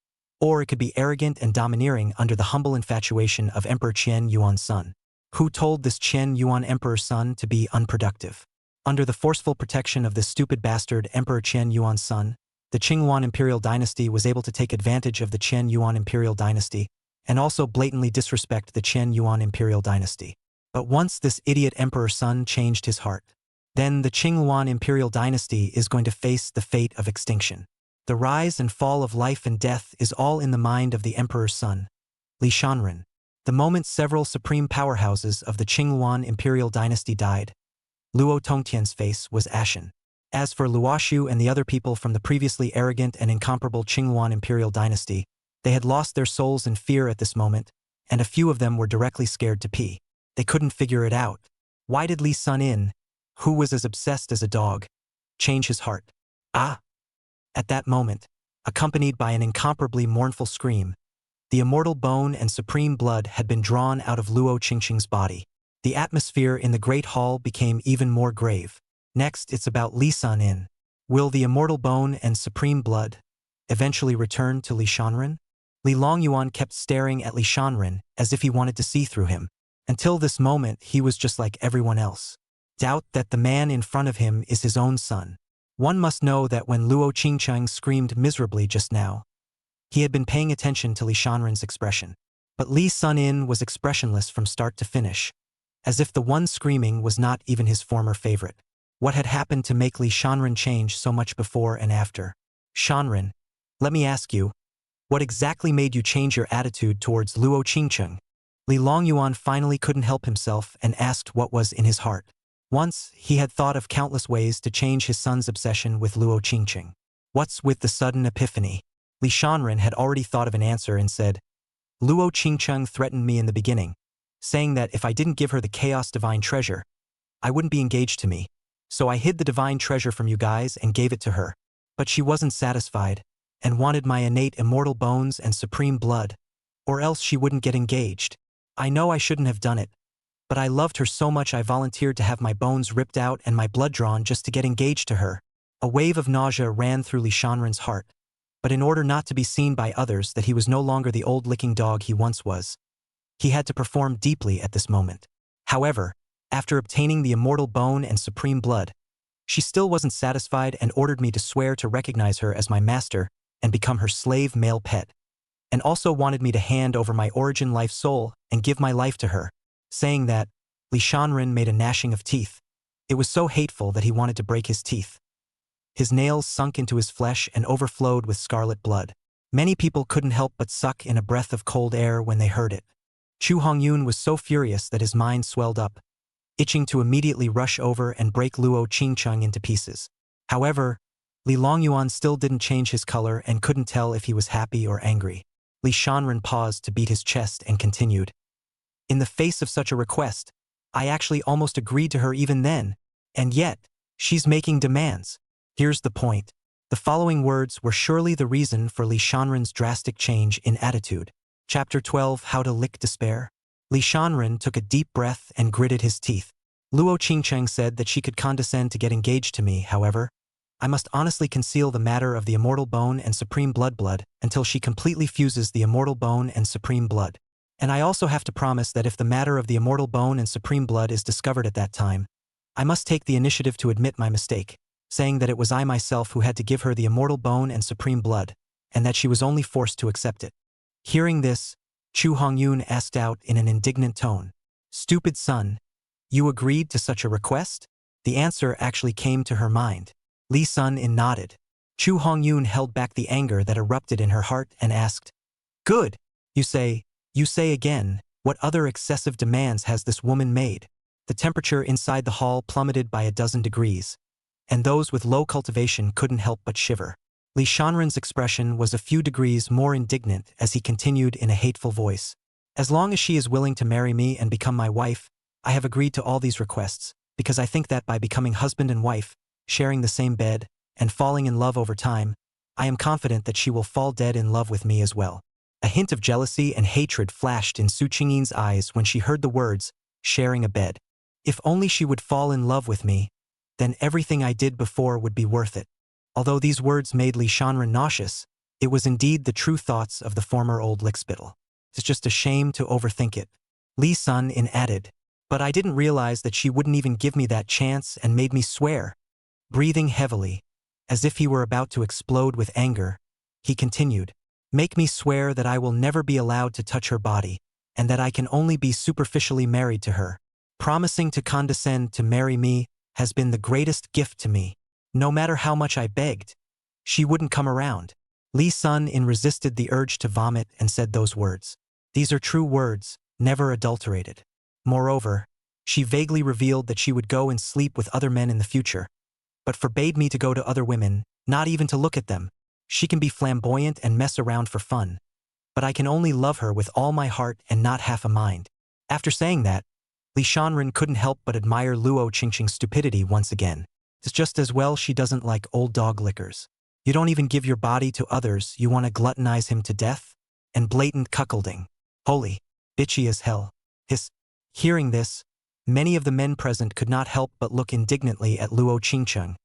or it could be arrogant and domineering under the humble infatuation of Emperor Qian Yuan's son. Who told this Qian Yuan emperor's son to be unproductive? Under the forceful protection of this stupid bastard Emperor Qian Yuan's son, the Qing Yuan imperial dynasty was able to take advantage of the Qian Yuan imperial dynasty and also blatantly disrespect the Qian Yuan imperial dynasty. But once this idiot emperor's son changed his heart, then the Qing Yuan imperial dynasty is going to face the fate of extinction. The rise and fall of life and death is all in the mind of the emperor's son, Li Shanren. The moment several supreme powerhouses of the Qing Yuan imperial dynasty died, Luo Tongtian's face was ashen. As for Luoshu and the other people from the previously arrogant and incomparable Qing Yuan imperial dynasty, they had lost their souls in fear at this moment, and a few of them were directly scared to pee. They couldn't figure it out. Why did Li Sun-in, who was as obsessed as a dog, change his heart? Ah! At that moment, accompanied by an incomparably mournful scream, The immortal bone and supreme blood had been drawn out of Luo Qingqing's body. The atmosphere in the Great Hall became even more grave. Next, it's about Li Sun-in. Will the immortal bone and supreme blood eventually return to Li Shanren? Li Longyuan kept staring at Li Shanren as if he wanted to see through him. Until this moment, he was just like everyone else. Doubt that the man in front of him is his own son. One must know that when Luo Qingqing screamed miserably just now, he had been paying attention to Li Shanren's expression. But Li Sun-in was expressionless from start to finish, as if the one screaming was not even his former favorite. What had happened to make Li Shanren change so much before and after? Shanren, let me ask you, what exactly made you change your attitude towards Luo Qingqing? Li Longyuan finally couldn't help himself and asked what was in his heart. Once, he had thought of countless ways to change his son's obsession with Luo Qingqing. What's with the sudden epiphany? Li Shanren had already thought of an answer and said, Luo Qingqing threatened me in the beginning, saying that if I didn't give her the Chaos Divine Treasure, I wouldn't be engaged to me. So I hid the Divine Treasure from you guys and gave it to her. But she wasn't satisfied, and wanted my innate immortal bones and supreme blood, or else she wouldn't get engaged. I know I shouldn't have done it, but I loved her so much I volunteered to have my bones ripped out and my blood drawn just to get engaged to her. A wave of nausea ran through Li Shanren's heart, but in order not to be seen by others that he was no longer the old licking dog he once was, he had to perform deeply at this moment. However, after obtaining the immortal bone and supreme blood, she still wasn't satisfied and ordered me to swear to recognize her as my master and become her slave male pet, and also wanted me to hand over my origin life soul and give my life to her. Saying that, Li Shanren made a gnashing of teeth. It was so hateful that he wanted to break his teeth. His nails sunk into his flesh and overflowed with scarlet blood. Many people couldn't help but suck in a breath of cold air when they heard it. Chu Hongyun was so furious that his mind swelled up, itching to immediately rush over and break Luo Qingqing into pieces. However, Li Longyuan still didn't change his color and couldn't tell if he was happy or angry. Li Shanren paused to beat his chest and continued. In the face of such a request, I actually almost agreed to her even then, and yet, she's making demands. Here's the point. The following words were surely the reason for Li Shanren's drastic change in attitude. Chapter 12, How to Lick Despair. Li Shanren took a deep breath and gritted his teeth. Luo Qingqing said that she could condescend to get engaged to me, however. I must honestly conceal the matter of the immortal bone and supreme blood until she completely fuses the immortal bone and supreme blood. And I also have to promise that if the matter of the immortal bone and supreme blood is discovered at that time, I must take the initiative to admit my mistake, saying that it was I myself who had to give her the immortal bone and supreme blood, and that she was only forced to accept it. Hearing this, Chu Hongyun asked out in an indignant tone, Stupid son, you agreed to such a request? The answer actually came to her mind. Li Sun-in nodded. Chu Hongyun held back the anger that erupted in her heart and asked, Good, you say again, what other excessive demands has this woman made? The temperature inside the hall plummeted by 12 degrees, and those with low cultivation couldn't help but shiver. Li Shanren's expression was a few degrees more indignant as he continued in a hateful voice. As long as she is willing to marry me and become my wife, I have agreed to all these requests, because I think that by becoming husband and wife, sharing the same bed, and falling in love over time, I am confident that she will fall dead in love with me as well. A hint of jealousy and hatred flashed in Su Qingyin's eyes when she heard the words, sharing a bed. If only she would fall in love with me, then everything I did before would be worth it. Although these words made Li Shanren nauseous, it was indeed the true thoughts of the former old lickspittle. It's just a shame to overthink it. Li Sun-in added, But I didn't realize that she wouldn't even give me that chance and made me swear. Breathing heavily, as if he were about to explode with anger, he continued, Make me swear that I will never be allowed to touch her body, and that I can only be superficially married to her. Promising to condescend to marry me has been the greatest gift to me. No matter how much I begged, she wouldn't come around. Li Sun-in resisted the urge to vomit and said those words. These are true words, never adulterated. Moreover, she vaguely revealed that she would go and sleep with other men in the future, but forbade me to go to other women, not even to look at them. She can be flamboyant and mess around for fun, but I can only love her with all my heart and not half a mind. After saying that, Li Shanren couldn't help but admire Luo Qingqing's stupidity once again. It's just as well she doesn't like old dog lickers. You don't even give your body to others, you want to gluttonize him to death? and blatant cuckolding. Holy, bitchy as hell. Hiss. Hearing this, many of the men present could not help but look indignantly at Luo Qingcheng,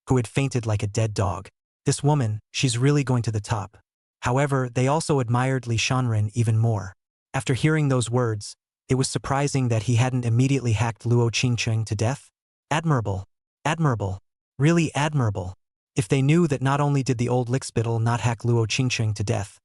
who had fainted like a dead dog. This woman, she's really going to the top. However, they also admired Li Shanren even more. After hearing those words, it was surprising that he hadn't immediately hacked Luo Qingcheng to death. Admirable. Admirable. Really admirable. If they knew that not only did the old lickspittle not hack Luo Qingcheng to death,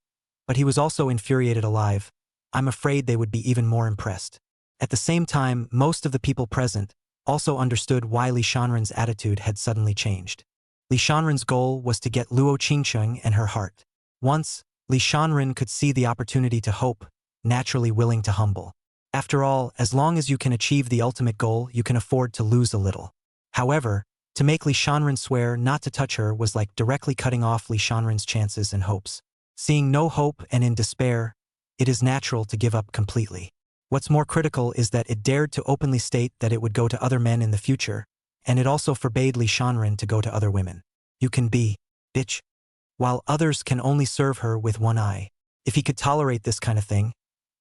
but he was also infuriated alive, I'm afraid they would be even more impressed. At the same time, most of the people present also understood why Li Shanren's attitude had suddenly changed. Li Shanren's goal was to get Luo Qingcheng and her heart. Once, Li Shanren could see the opportunity to hope, naturally willing to humble. After all, as long as you can achieve the ultimate goal, you can afford to lose a little. However, to make Li Shanren swear not to touch her was like directly cutting off Li Shanren's chances and hopes. Seeing no hope and in despair, it is natural to give up completely. What's more critical is that it dared to openly state that it would go to other men in the future, and it also forbade Li Shanren to go to other women. You can be, bitch, while others can only serve her with one eye. If he could tolerate this kind of thing,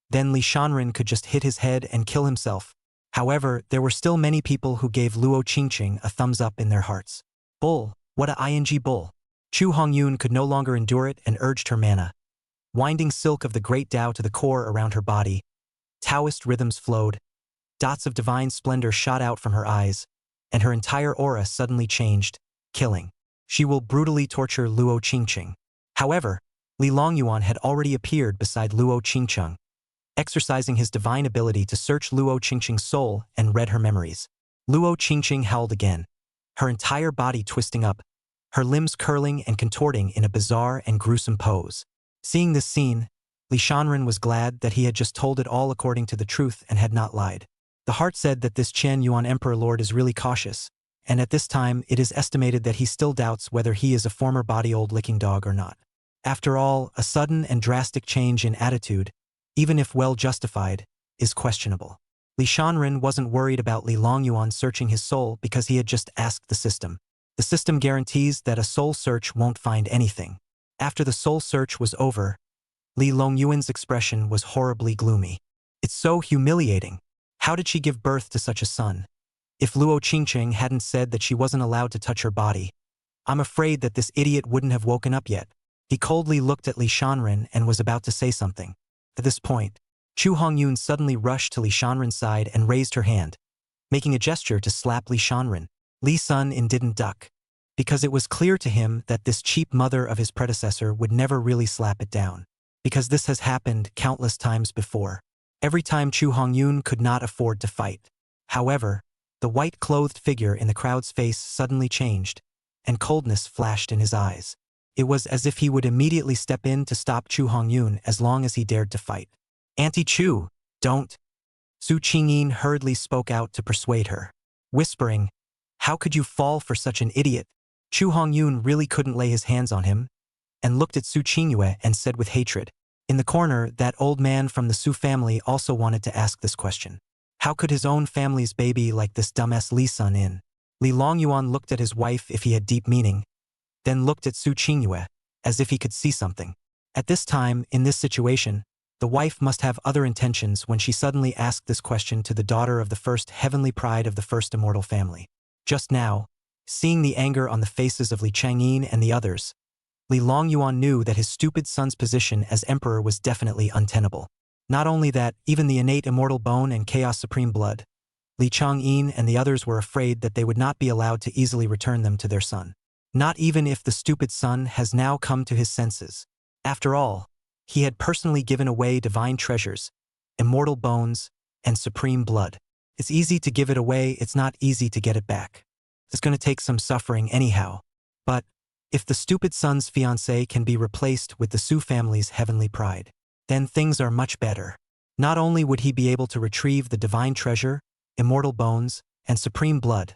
then Li Shanren could just hit his head and kill himself. However, there were still many people who gave Luo Qingcheng a thumbs up in their hearts. Bull, what a ing bull. Chu Hongyun could no longer endure it and urged her mana. Winding silk of the great Tao to the core around her body, Taoist rhythms flowed, dots of divine splendor shot out from her eyes, and her entire aura suddenly changed, killing. She will brutally torture Luo Qingcheng. However, Li Longyuan had already appeared beside Luo Qingcheng, exercising his divine ability to search Luo Qingcheng's soul and read her memories. Luo Qingcheng howled again, her entire body twisting up, her limbs curling and contorting in a bizarre and gruesome pose. Seeing this scene, Li Shanren was glad that he had just told it all according to the truth and had not lied. The heart said that this Chen Yuan Emperor Lord is really cautious, and at this time it is estimated that he still doubts whether he is a former body-old licking dog or not. After all, a sudden and drastic change in attitude, even if well justified, is questionable. Li Shanren wasn't worried about Li Longyuan searching his soul because he had just asked the system. The system guarantees that a soul search won't find anything. After the soul search was over, Li Longyuan's expression was horribly gloomy. It's so humiliating. How did she give birth to such a son? If Luo Qingcheng hadn't said that she wasn't allowed to touch her body, I'm afraid that this idiot wouldn't have woken up yet. He coldly looked at Li Shanren and was about to say something. At this point, Chu Hongyun suddenly rushed to Li Shanren's side and raised her hand, making a gesture to slap Li Shanren. Li Sun didn't duck, because it was clear to him that this cheap mother of his predecessor would never really slap it down. Because this has happened countless times before. Every time Chu Hongyun could not afford to fight. However, the white-clothed figure in the crowd's face suddenly changed, and coldness flashed in his eyes. It was as if he would immediately step in to stop Chu Hongyun as long as he dared to fight. Auntie Chu, don't. Su Qingyin hurriedly spoke out to persuade her, whispering, how could you fall for such an idiot? Chu Hongyun really couldn't lay his hands on him, and looked at Su Qingyue and said with hatred. In the corner, that old man from the Su family also wanted to ask this question. How could his own family's baby like this dumbass Li Sun in? Li Longyuan looked at his wife if he had deep meaning, then looked at Su Qingyue, as if he could see something. At this time, in this situation, the wife must have other intentions when she suddenly asked this question to the daughter of the first heavenly pride of the first immortal family. Just now, seeing the anger on the faces of Li Changyin and the others, Li Longyuan knew that his stupid son's position as emperor was definitely untenable. Not only that, even the innate immortal bone and chaos supreme blood, Li Changyin and the others were afraid that they would not be allowed to easily return them to their son. Not even if the stupid son has now come to his senses. After all, he had personally given away divine treasures, immortal bones, and supreme blood. It's easy to give it away, it's not easy to get it back. It's going to take some suffering anyhow. But if the stupid son's fiancée can be replaced with the Su family's heavenly pride, then things are much better. Not only would he be able to retrieve the divine treasure, immortal bones, and supreme blood,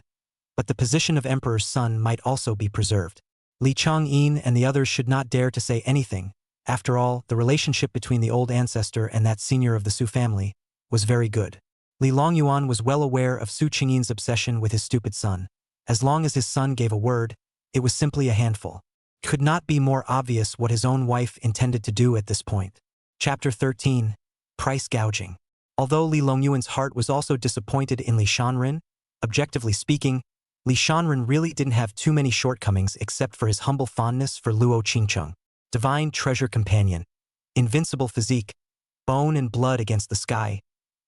but the position of emperor's son might also be preserved. Li Changyin and the others should not dare to say anything. After all, the relationship between the old ancestor and that senior of the Su family was very good. Li Longyuan was well aware of Su Qingyin's obsession with his stupid son. As long as his son gave a word, it was simply a handful. Could not be more obvious what his own wife intended to do at this point. Chapter 13. Price Gouging. Although Li Longyuan's heart was also disappointed in Li Shanren, objectively speaking, Li Shanren really didn't have too many shortcomings except for his humble fondness for Luo Qingcheng, divine treasure companion, invincible physique, bone and blood against the sky,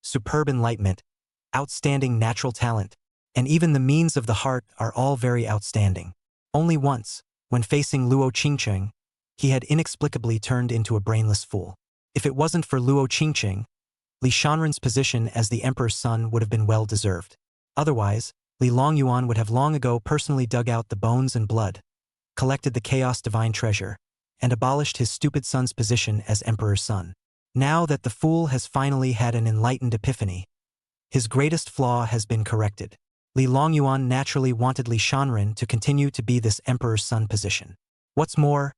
superb enlightenment, outstanding natural talent, and even the means of the heart are all very outstanding. Only once, when facing Luo Qingcheng, he had inexplicably turned into a brainless fool. If it wasn't for Luo Qingcheng, Li Shanren's position as the emperor's son would have been well deserved. Otherwise, Li Longyuan would have long ago personally dug out the bones and blood, collected the chaos divine treasure, and abolished his stupid son's position as emperor's son. Now that the fool has finally had an enlightened epiphany, his greatest flaw has been corrected. Li Longyuan naturally wanted Li Shanren to continue to be this emperor's son position. What's more,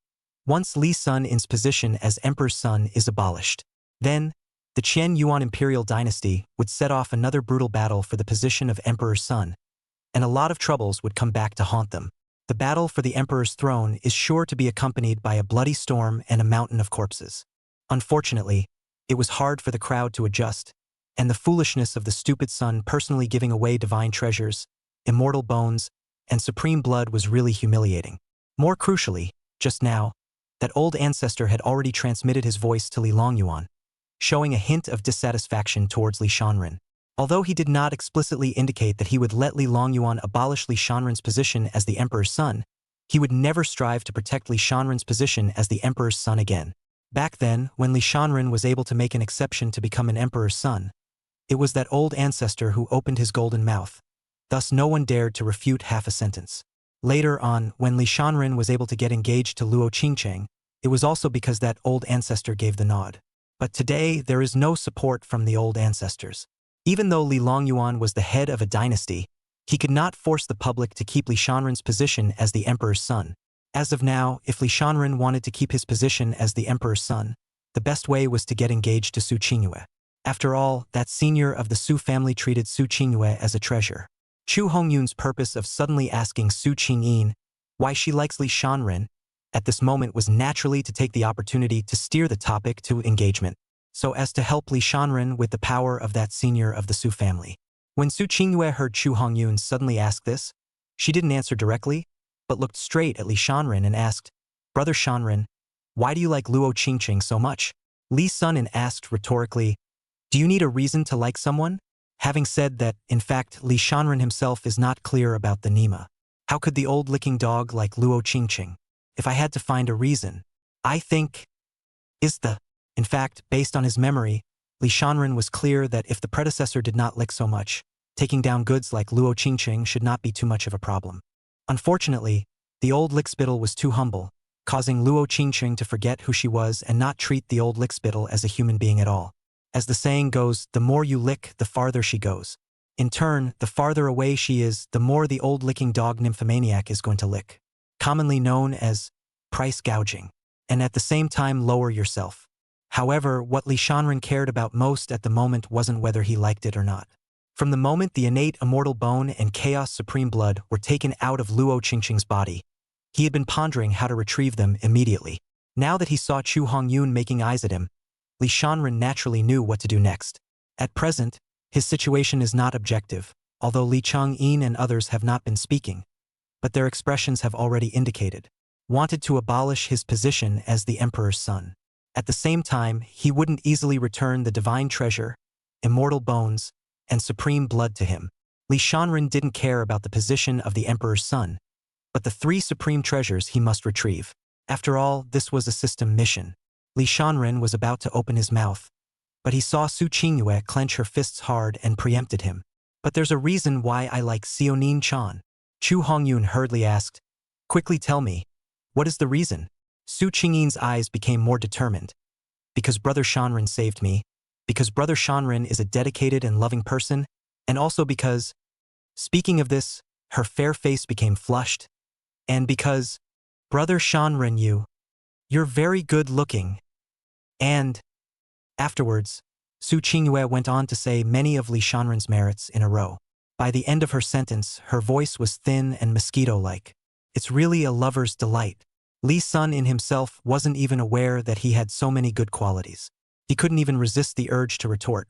once Li Sun's position as emperor's son is abolished, then the Qian Yuan imperial dynasty would set off another brutal battle for the position of emperor's son, and a lot of troubles would come back to haunt them. The battle for the emperor's throne is sure to be accompanied by a bloody storm and a mountain of corpses. Unfortunately, it was hard for the crowd to adjust, and the foolishness of the stupid son personally giving away divine treasures, immortal bones, and supreme blood was really humiliating. More crucially, just now, that old ancestor had already transmitted his voice to Li Longyuan, showing a hint of dissatisfaction towards Li Shanren. Although he did not explicitly indicate that he would let Li Longyuan abolish Li Shanren's position as the emperor's son, he would never strive to protect Li Shanren's position as the emperor's son again. Back then, when Li Shanren was able to make an exception to become an emperor's son, it was that old ancestor who opened his golden mouth. Thus no one dared to refute half a sentence. Later on, when Li Shanren was able to get engaged to Luo Qingcheng, it was also because that old ancestor gave the nod. But today, there is no support from the old ancestors. Even though Li Longyuan was the head of a dynasty, he could not force the public to keep Li Shanren's position as the emperor's son. As of now, if Li Shanren wanted to keep his position as the emperor's son, the best way was to get engaged to Su Qingyue. After all, that senior of the Su family treated Su Qingyue as a treasure. Chu Hongyun's purpose of suddenly asking Su Qingyin why she likes Li Shanren at this moment was naturally to take the opportunity to steer the topic to engagement, so as to help Li Shanren with the power of that senior of the Su family. When Su Qingyue heard Chu Hongyun suddenly ask this, she didn't answer directly, but looked straight at Li Shanren and asked, "Brother Shanren, why do you like Luo Qingcheng so much?" Li Sunan asked rhetorically, "Do you need a reason to like someone?" Having said that, in fact, Li Shanren himself is not clear about the Nima. How could the old licking dog like Luo Qingcheng? If I had to find a reason, I think is the... In fact, based on his memory, Li Shanren was clear that if the predecessor did not lick so much, taking down goods like Luo Qingcheng should not be too much of a problem. Unfortunately, the old lickspittle was too humble, causing Luo Qingcheng to forget who she was and not treat the old lickspittle as a human being at all. As the saying goes, the more you lick, the farther she goes. In turn, the farther away she is, the more the old licking dog nymphomaniac is going to lick. Commonly known as price gouging. And at the same time lower yourself. However, what Li Shanren cared about most at the moment wasn't whether he liked it or not. From the moment the innate immortal bone and chaos supreme blood were taken out of Luo Qingcheng's body, he had been pondering how to retrieve them immediately. Now that he saw Chu Hongyun making eyes at him, Li Shanren naturally knew what to do next. At present, his situation is not objective, although Li Changyin and others have not been speaking, but their expressions have already indicated, wanted to abolish his position as the emperor's son. At the same time, he wouldn't easily return the divine treasure, immortal bones, and supreme blood to him. Li Shanren didn't care about the position of the emperor's son, but the three supreme treasures he must retrieve. After all, this was a system mission. Li Shanren was about to open his mouth, but he saw Su Qingyue clench her fists hard and preempted him. "But there's a reason why I like Xiaonin Chan," Chu Hongyun hurriedly asked. "Quickly tell me, what is the reason?" Su Qingyin's eyes became more determined. "Because Brother Shanren saved me, because Brother Shanren is a dedicated and loving person, and also because..." Speaking of this, her fair face became flushed. "And because, Brother Shanren, you're very good looking. And..." Afterwards, Su Qingyue went on to say many of Li Shanren's merits in a row. By the end of her sentence, her voice was thin and mosquito-like. "It's really a lover's delight." Li Sun in himself wasn't even aware that he had so many good qualities. He couldn't even resist the urge to retort.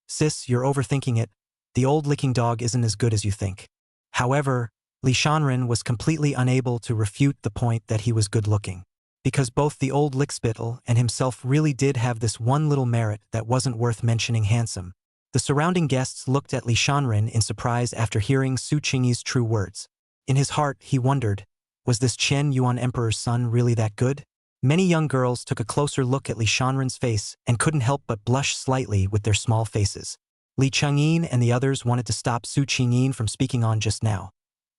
Sis, you're overthinking it. The old licking dog isn't as good as you think. However, Li Shanren was completely unable to refute the point that he was good-looking. Because both the old lickspittle and himself really did have this one little merit that wasn't worth mentioning: handsome. The surrounding guests looked at Li Shanren in surprise after hearing Su Qingyi's true words. In his heart, he wondered, was this Chen Yuan Emperor's son really that good? Many young girls took a closer look at Li Shanren's face and couldn't help but blush slightly with their small faces. Li Changyin and the others wanted to stop Su Qingyin from speaking on just now,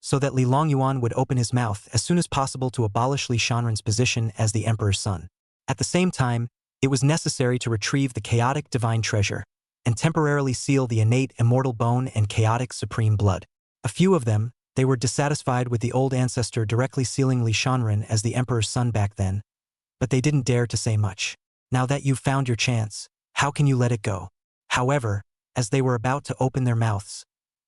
so that Li Longyuan would open his mouth as soon as possible to abolish Li Shanren's position as the emperor's son. At the same time, it was necessary to retrieve the chaotic divine treasure and temporarily seal the innate immortal bone and chaotic supreme blood. A few of them, they were dissatisfied with the old ancestor directly sealing Li Shanren as the emperor's son back then, but they didn't dare to say much. Now that you've found your chance, how can you let it go? However, as they were about to open their mouths,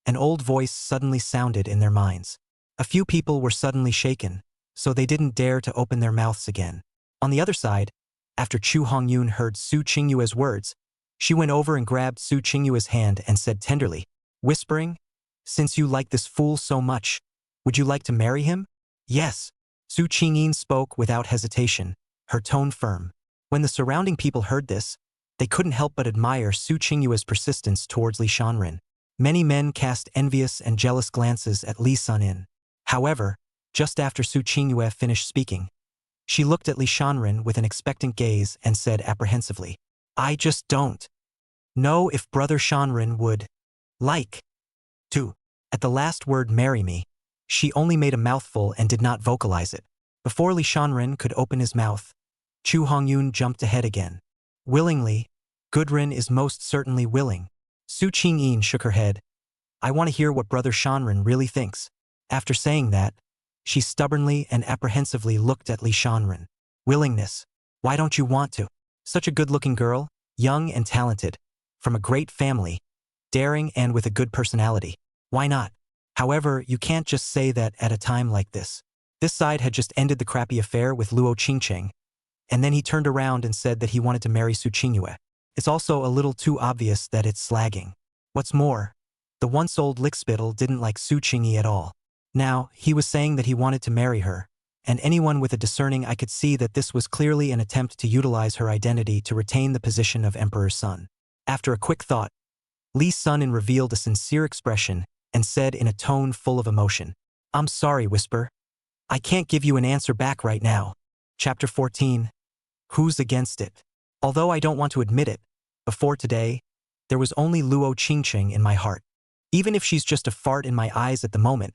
an old voice suddenly sounded in their minds. A few people were suddenly shaken, so they didn't dare to open their mouths again. On the other side, after Chu Hongyun heard Su Qingyue's words, she went over and grabbed Su Qingyue's hand and said tenderly, whispering, "Since you like this fool so much, would you like to marry him?" "Yes." Su Qingyin spoke without hesitation, her tone firm. When the surrounding people heard this, they couldn't help but admire Su Qingyue's persistence towards Li Shanren. Many men cast envious and jealous glances at Li Sunin. However, just after Su Qingyue finished speaking, she looked at Li Shanren with an expectant gaze and said apprehensively, "I just don't know if Brother Shanren would like to." At the last word, "marry me," she only made a mouthful and did not vocalize it. Before Li Shanren could open his mouth, Chu Hongyun jumped ahead again. "Willingly, Gudrun is most certainly willing." Su Qingyin shook her head. "I want to hear what Brother Shanren really thinks." After saying that, she stubbornly and apprehensively looked at Li Shanren. "Willingness? Why don't you want to? Such a good-looking girl, young and talented, from a great family, daring and with a good personality. Why not? However, you can't just say that at a time like this." This side had just ended the crappy affair with Luo Qingcheng, and then he turned around and said that he wanted to marry Su Qingyue. It's also a little too obvious that it's slagging. What's more, the once-old lickspittle didn't like Su Qingyi at all. Now, he was saying that he wanted to marry her, and anyone with a discerning eye could see that this was clearly an attempt to utilize her identity to retain the position of emperor's son. After a quick thought, Li Sunin revealed a sincere expression and said in a tone full of emotion, "I'm sorry, Whisper. I can't give you an answer back right now." Chapter 14. Who's against it? Although I don't want to admit it, before today, there was only Luo Qingcheng in my heart. Even if she's just a fart in my eyes at the moment,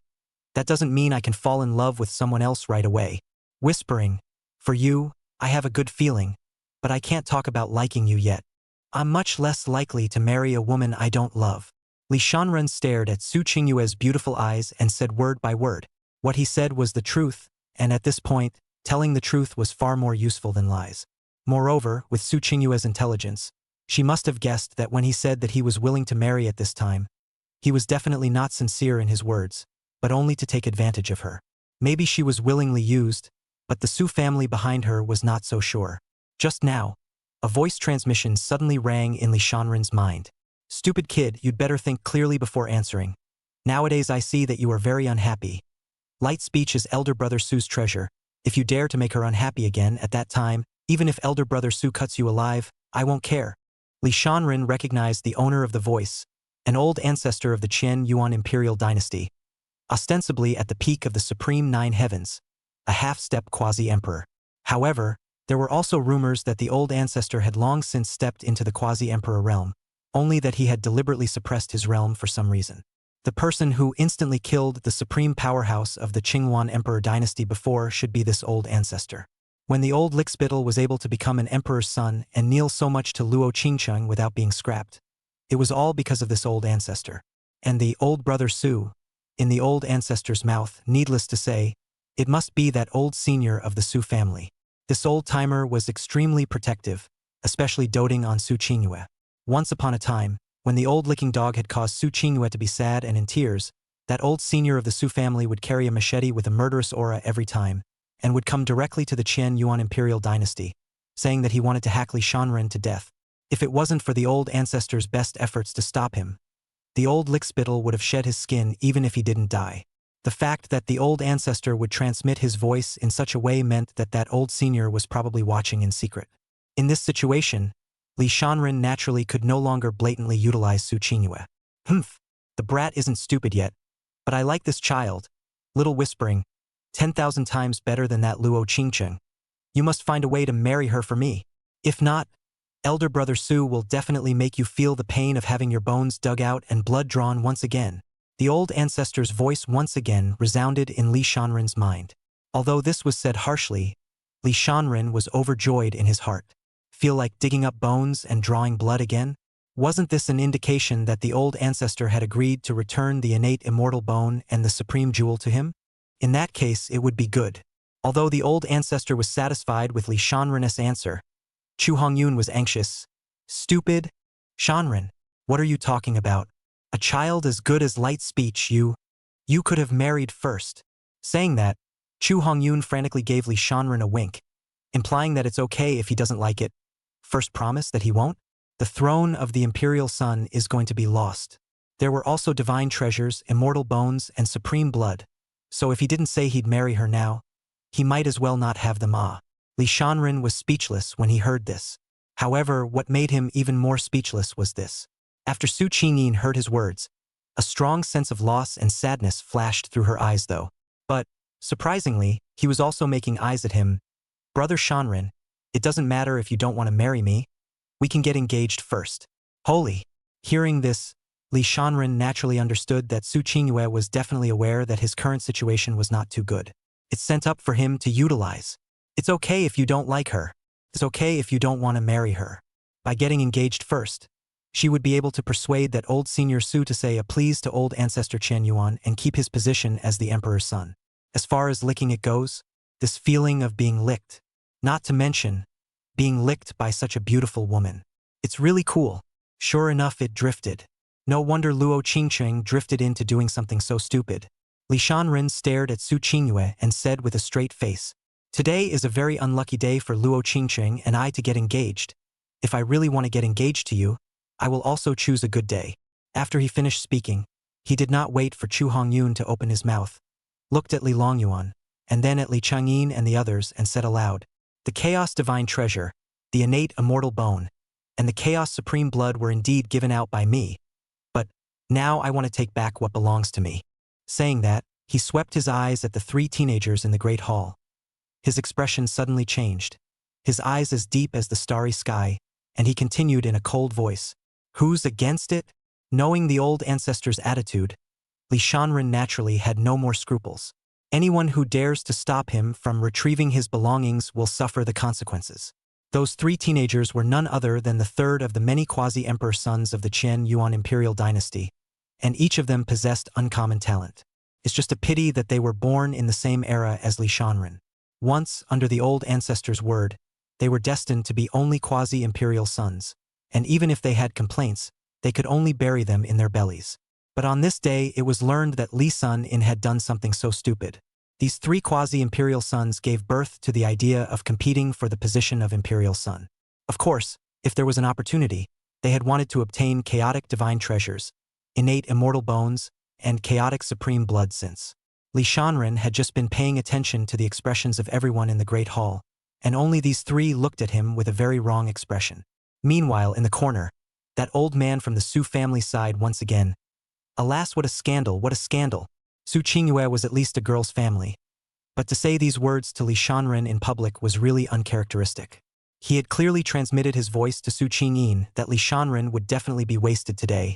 that doesn't mean I can fall in love with someone else right away. Whispering, "For you, I have a good feeling, but I can't talk about liking you yet. I'm much less likely to marry a woman I don't love." Li Shanren stared at Su Qingyue's beautiful eyes and said word by word. What he said was the truth, and at this point, telling the truth was far more useful than lies. Moreover, with Su Qingyue's intelligence, she must have guessed that when he said that he was willing to marry at this time, he was definitely not sincere in his words, but only to take advantage of her. Maybe she was willingly used, but the Su family behind her was not so sure. Just now, a voice transmission suddenly rang in Li Shanren's mind. "Stupid kid, you'd better think clearly before answering. Nowadays I see that you are very unhappy. Light speech is elder brother Su's treasure. If you dare to make her unhappy again at that time, even if elder brother Su cuts you alive, I won't care." Li Shanren recognized the owner of the voice, an old ancestor of the Chen Yuan imperial dynasty, ostensibly at the peak of the supreme nine heavens, a half-step quasi-emperor. However, there were also rumors that the old ancestor had long since stepped into the quasi-emperor realm, only that he had deliberately suppressed his realm for some reason. The person who instantly killed the supreme powerhouse of the Qingyuan emperor dynasty before should be this old ancestor. When the old lickspittle was able to become an emperor's son and kneel so much to Luo Qingcheng without being scrapped, it was all because of this old ancestor. And the old brother Su, in the old ancestor's mouth, needless to say, it must be that old senior of the Su family. This old-timer was extremely protective, especially doting on Su Qingyue. Once upon a time, when the old licking dog had caused Su Qingyue to be sad and in tears, that old senior of the Su family would carry a machete with a murderous aura every time, and would come directly to the Chen Yuan imperial dynasty, saying that he wanted to hack Li Shanren to death. If it wasn't for the old ancestor's best efforts to stop him, the old lickspittle would have shed his skin even if he didn't die. The fact that the old ancestor would transmit his voice in such a way meant that that old senior was probably watching in secret. In this situation, Li Shanren naturally could no longer blatantly utilize Su Qingyue. Humph, the brat isn't stupid yet, but I like this child. Little whispering, 10,000 times better than that Luo Qingcheng. You must find a way to marry her for me. If not, elder brother Su will definitely make you feel the pain of having your bones dug out and blood drawn once again. The old ancestor's voice once again resounded in Li Shanren's mind. Although this was said harshly, Li Shanren was overjoyed in his heart. Feel like digging up bones and drawing blood again? Wasn't this an indication that the old ancestor had agreed to return the innate immortal bone and the supreme jewel to him? In that case, it would be good. Although the old ancestor was satisfied with Li Shanren's answer, Chu Hongyun was anxious. Stupid? Shanren, what are you talking about? A child as good as light speech, you could have married first. Saying that, Chu Hongyun frantically gave Li Shanren a wink, implying that it's okay if he doesn't like it. First promise that he won't? The throne of the imperial son is going to be lost. There were also divine treasures, immortal bones, and supreme blood. So if he didn't say he'd marry her now, he might as well not have them. Li Shanren was speechless when he heard this. However, what made him even more speechless was this. After Su Qingyin heard his words, a strong sense of loss and sadness flashed through her eyes though. But, surprisingly, he was also making eyes at him. Brother Shanren, it doesn't matter if you don't want to marry me. We can get engaged first. Holy! Hearing this, Li Shanren naturally understood that Su Qingyue was definitely aware that his current situation was not too good. It's sent up for him to utilize. It's okay if you don't like her. It's okay if you don't want to marry her. By getting engaged first, she would be able to persuade that old senior Su to say a please to old ancestor Chen Yuan and keep his position as the emperor's son. As far as licking it goes, this feeling of being licked, not to mention, being licked by such a beautiful woman. It's really cool. Sure enough, it drifted. No wonder Luo Qingcheng drifted into doing something so stupid. Li Shanren stared at Su Qingyue and said with a straight face, "Today is a very unlucky day for Luo Qingcheng and I to get engaged. If I really want to get engaged to you, I will also choose a good day." After he finished speaking, he did not wait for Chu Hongyun to open his mouth, looked at Li Longyuan, and then at Li Changyin and the others and said aloud, "The Chaos Divine Treasure, the innate immortal bone, and the Chaos Supreme Blood were indeed given out by me, but now I want to take back what belongs to me." Saying that, he swept his eyes at the three teenagers in the Great Hall. His expression suddenly changed, his eyes as deep as the starry sky, and he continued in a cold voice, "Who's against it?" Knowing the old ancestor's attitude, Li Shanren naturally had no more scruples. Anyone who dares to stop him from retrieving his belongings will suffer the consequences. Those three teenagers were none other than the third of the many quasi-emperor sons of the Chen Yuan imperial dynasty, and each of them possessed uncommon talent. It's just a pity that they were born in the same era as Li Shanren. Once, under the old ancestor's word, they were destined to be only quasi-imperial sons, and even if they had complaints, they could only bury them in their bellies. But on this day, it was learned that Li Sun-in had done something so stupid. These three quasi-imperial sons gave birth to the idea of competing for the position of imperial son. Of course, if there was an opportunity, they had wanted to obtain chaotic divine treasures, innate immortal bones, and chaotic supreme blood since. Li Shanren had just been paying attention to the expressions of everyone in the Great Hall, and only these three looked at him with a very wrong expression. Meanwhile, in the corner, that old man from the Su family sighed once again. Alas, what a scandal, what a scandal. Su Qingyue was at least a girl's family. But to say these words to Li Shanren in public was really uncharacteristic. He had clearly transmitted his voice to Su Qingyin that Li Shanren would definitely be wasted today,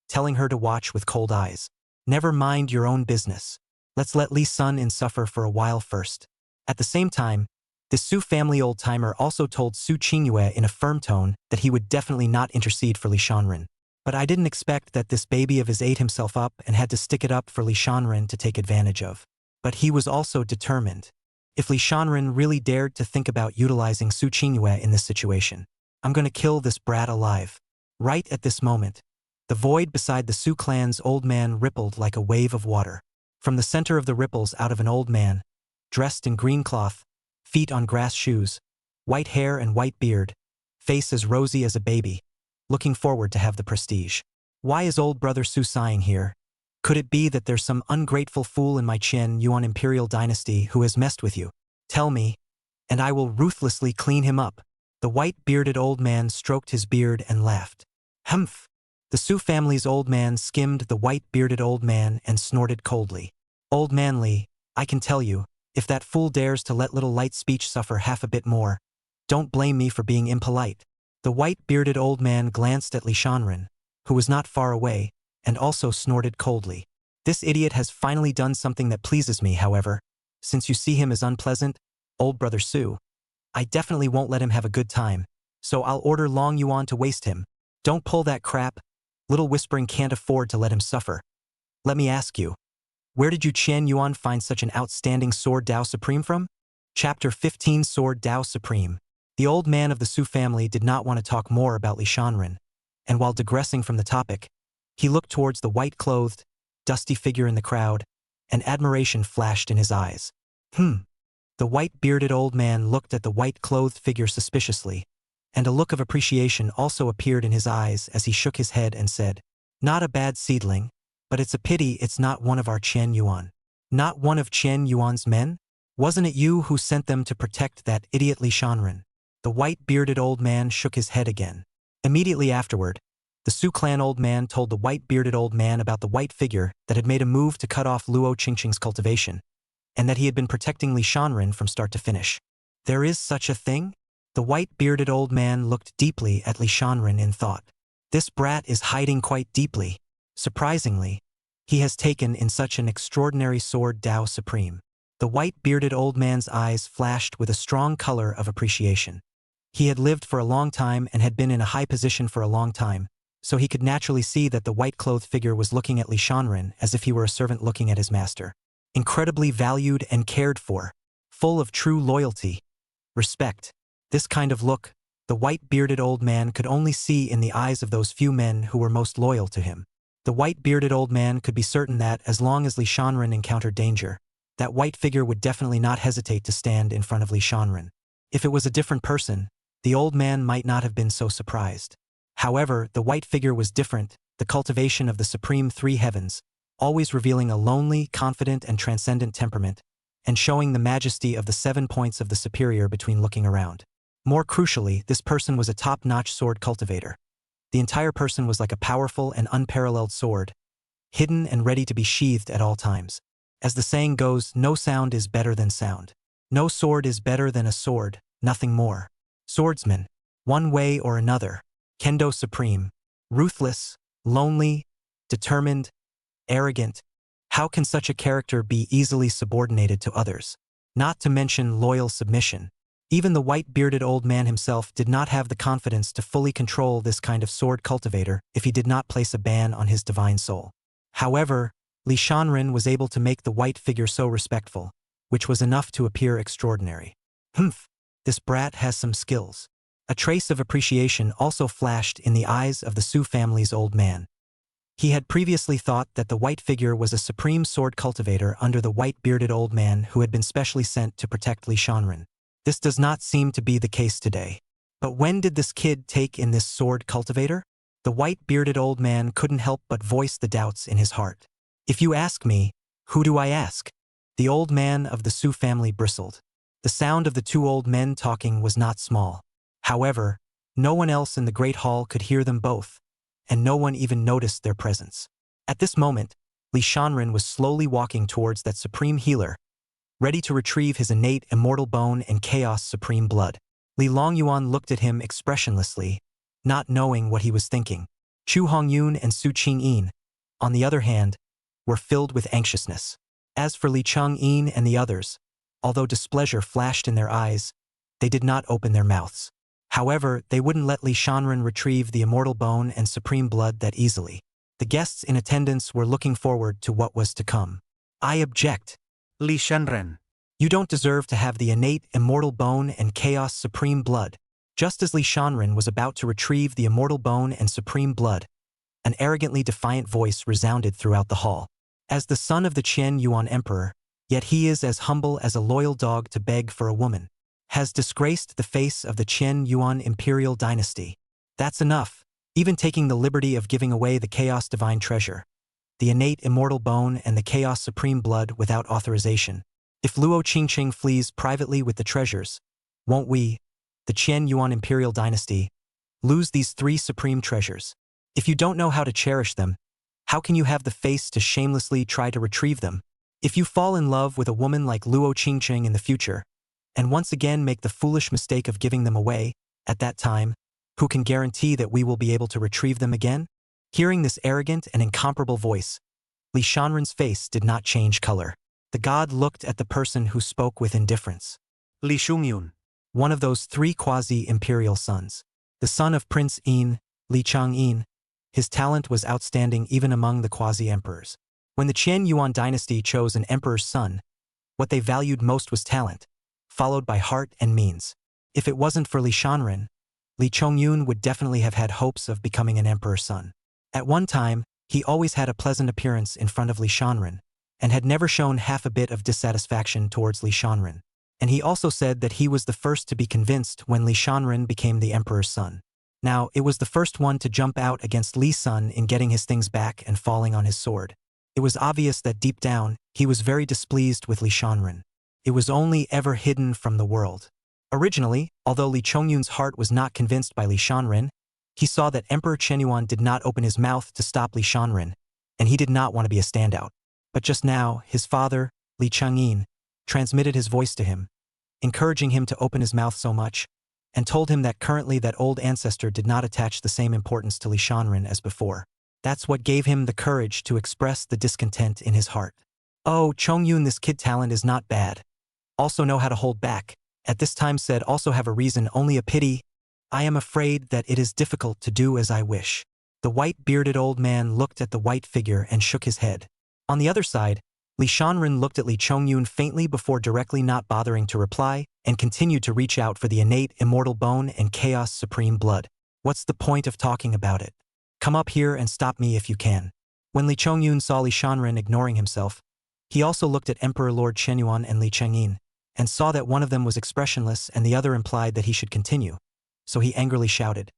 telling her to watch with cold eyes. Never mind your own business. Let's let Li Sun-in suffer for a while first. At the same time, the Su family old-timer also told Su Qingyue in a firm tone that he would definitely not intercede for Li Shanren. But I didn't expect that this baby of his ate himself up and had to stick it up for Li Shanren to take advantage of. But he was also determined. If Li Shanren really dared to think about utilizing Su Qingyue in this situation, I'm going to kill this brat alive. Right at this moment, the void beside the Su clan's old man rippled like a wave of water. From the center of the ripples out of an old man, dressed in green cloth, feet on grass shoes, white hair and white beard, face as rosy as a baby, looking forward to have the prestige. Why is old brother Su sighing here? Could it be that there's some ungrateful fool in my Chen Yuan imperial dynasty who has messed with you? Tell me, and I will ruthlessly clean him up. The white-bearded old man stroked his beard and laughed. Humph! The Su family's old man skimmed the white-bearded old man and snorted coldly. Old man Li, I can tell you, if that fool dares to let little light speech suffer half a bit more, don't blame me for being impolite. The white-bearded old man glanced at Li Shanren, who was not far away, and also snorted coldly. This idiot has finally done something that pleases me, however. Since you see him as unpleasant, old brother Su, I definitely won't let him have a good time, so I'll order Long Yuan to waste him. Don't pull that crap. Little Whispering can't afford to let him suffer. Let me ask you, where did you Chen Yuan find such an outstanding Sword Dao Supreme from? Chapter 15 Sword Dao Supreme. The old man of the Su family did not want to talk more about Li Shanren, and while digressing from the topic, he looked towards the white-clothed, dusty figure in the crowd, and admiration flashed in his eyes. The white-bearded old man looked at the white-clothed figure suspiciously, and a look of appreciation also appeared in his eyes as he shook his head and said, Not a bad seedling, but it's a pity it's not one of our Chen Yuan. Not one of Chen Yuan's men? Wasn't it you who sent them to protect that idiot Li Shanren? The white-bearded old man shook his head again. Immediately afterward, the Su clan old man told the white-bearded old man about the white figure that had made a move to cut off Luo Qingqing's cultivation, and that he had been protecting Li Shanren from start to finish. There is such a thing? The white-bearded old man looked deeply at Li Shanren in thought. This brat is hiding quite deeply. Surprisingly, he has taken in such an extraordinary Sword Dao Supreme. The white-bearded old man's eyes flashed with a strong color of appreciation. He had lived for a long time and had been in a high position for a long time, so he could naturally see that the white-clothed figure was looking at Li Shanren as if he were a servant looking at his master. Incredibly valued and cared for, full of true loyalty, respect. This kind of look, the white-bearded old man could only see in the eyes of those few men who were most loyal to him. The white-bearded old man could be certain that, as long as Li Shanren encountered danger, that white figure would definitely not hesitate to stand in front of Li Shanren. If it was a different person, the old man might not have been so surprised. However, the white figure was different, the cultivation of the supreme three heavens, always revealing a lonely, confident, and transcendent temperament, and showing the majesty of the 7 points of the superior between looking around. More crucially, this person was a top-notch sword cultivator. The entire person was like a powerful and unparalleled sword, hidden and ready to be sheathed at all times. As the saying goes, no sound is better than sound. No sword is better than a sword, nothing more. Swordsman, one way or another, Kendo Supreme, ruthless, lonely, determined, arrogant. How can such a character be easily subordinated to others? Not to mention loyal submission. Even the white-bearded old man himself did not have the confidence to fully control this kind of sword cultivator if he did not place a ban on his divine soul. However, Li Shanren was able to make the white figure so respectful, which was enough to appear extraordinary. This brat has some skills. A trace of appreciation also flashed in the eyes of the Su family's old man. He had previously thought that the white figure was a supreme sword cultivator under the white-bearded old man who had been specially sent to protect Li Shanren. This does not seem to be the case today. But when did this kid take in this sword cultivator? The white-bearded old man couldn't help but voice the doubts in his heart. If you ask me, who do I ask? The old man of the Su family bristled. The sound of the two old men talking was not small. However, no one else in the great hall could hear them both, and no one even noticed their presence. At this moment, Li Shanren was slowly walking towards that supreme healer, ready to retrieve his innate immortal bone and chaos supreme blood. Li Longyuan looked at him expressionlessly, not knowing what he was thinking. Chu Hongyun and Su Qingyin, on the other hand, were filled with anxiousness. As for Li Changyin and the others, although displeasure flashed in their eyes, they did not open their mouths. However, they wouldn't let Li Shanren retrieve the immortal bone and supreme blood that easily. The guests in attendance were looking forward to what was to come. I object. Li Shanren. You don't deserve to have the innate immortal bone and chaos supreme blood. Just as Li Shanren was about to retrieve the immortal bone and supreme blood, an arrogantly defiant voice resounded throughout the hall. As the son of the Chen Yuan Emperor, yet he is as humble as a loyal dog to beg for a woman. has disgraced the face of the Qian Yuan imperial dynasty. That's enough, even taking the liberty of giving away the Chaos Divine Treasure, the innate immortal bone and the Chaos Supreme Blood without authorization. If Luo Qingqing flees privately with the treasures, won't we, the Qian Yuan imperial dynasty, lose these 3 supreme treasures? If you don't know how to cherish them, how can you have the face to shamelessly try to retrieve them? If you fall in love with a woman like Luo Qingqing in the future, and once again make the foolish mistake of giving them away, at that time, who can guarantee that we will be able to retrieve them again? Hearing this arrogant and incomparable voice, Li Shanren's face did not change color. The god looked at the person who spoke with indifference. Li Shungyun. One of those 3 quasi-imperial sons. The son of Prince Yin, Li Changyin. His talent was outstanding even among the quasi-emperors. When the Qian Yuan dynasty chose an emperor's son, what they valued most was talent, followed by heart and means. If it wasn't for Li Shanren, Li Chongyun would definitely have had hopes of becoming an emperor's son. At one time, he always had a pleasant appearance in front of Li Shanren, and had never shown half a bit of dissatisfaction towards Li Shanren. And he also said that he was the first to be convinced when Li Shanren became the emperor's son. Now, it was the first one to jump out against Li's son in getting his things back and falling on his sword. It was obvious that deep down, he was very displeased with Li Shanren. It was only ever hidden from the world. Originally, although Li Chongyun's heart was not convinced by Li Shanren, he saw that Emperor Chenyuan did not open his mouth to stop Li Shanren, and he did not want to be a standout. But just now, his father, Li Changyin, transmitted his voice to him, encouraging him to open his mouth so much, and told him that currently that old ancestor did not attach the same importance to Li Shanren as before. That's what gave him the courage to express the discontent in his heart. Oh, Chongyun, this kid talent is not bad. Also know how to hold back. At this time said also have a reason, only a pity. I am afraid that it is difficult to do as I wish. The white-bearded old man looked at the white figure and shook his head. On the other side, Li Shanren looked at Li Chongyun faintly before directly not bothering to reply, and continued to reach out for the innate immortal bone and chaos supreme blood. What's the point of talking about it? Come up here and stop me if you can. When Li Chongyun saw Li Shanren ignoring himself, he also looked at Emperor Lord Chenyuan and Li Changyin, and saw that one of them was expressionless and the other implied that he should continue. So he angrily shouted,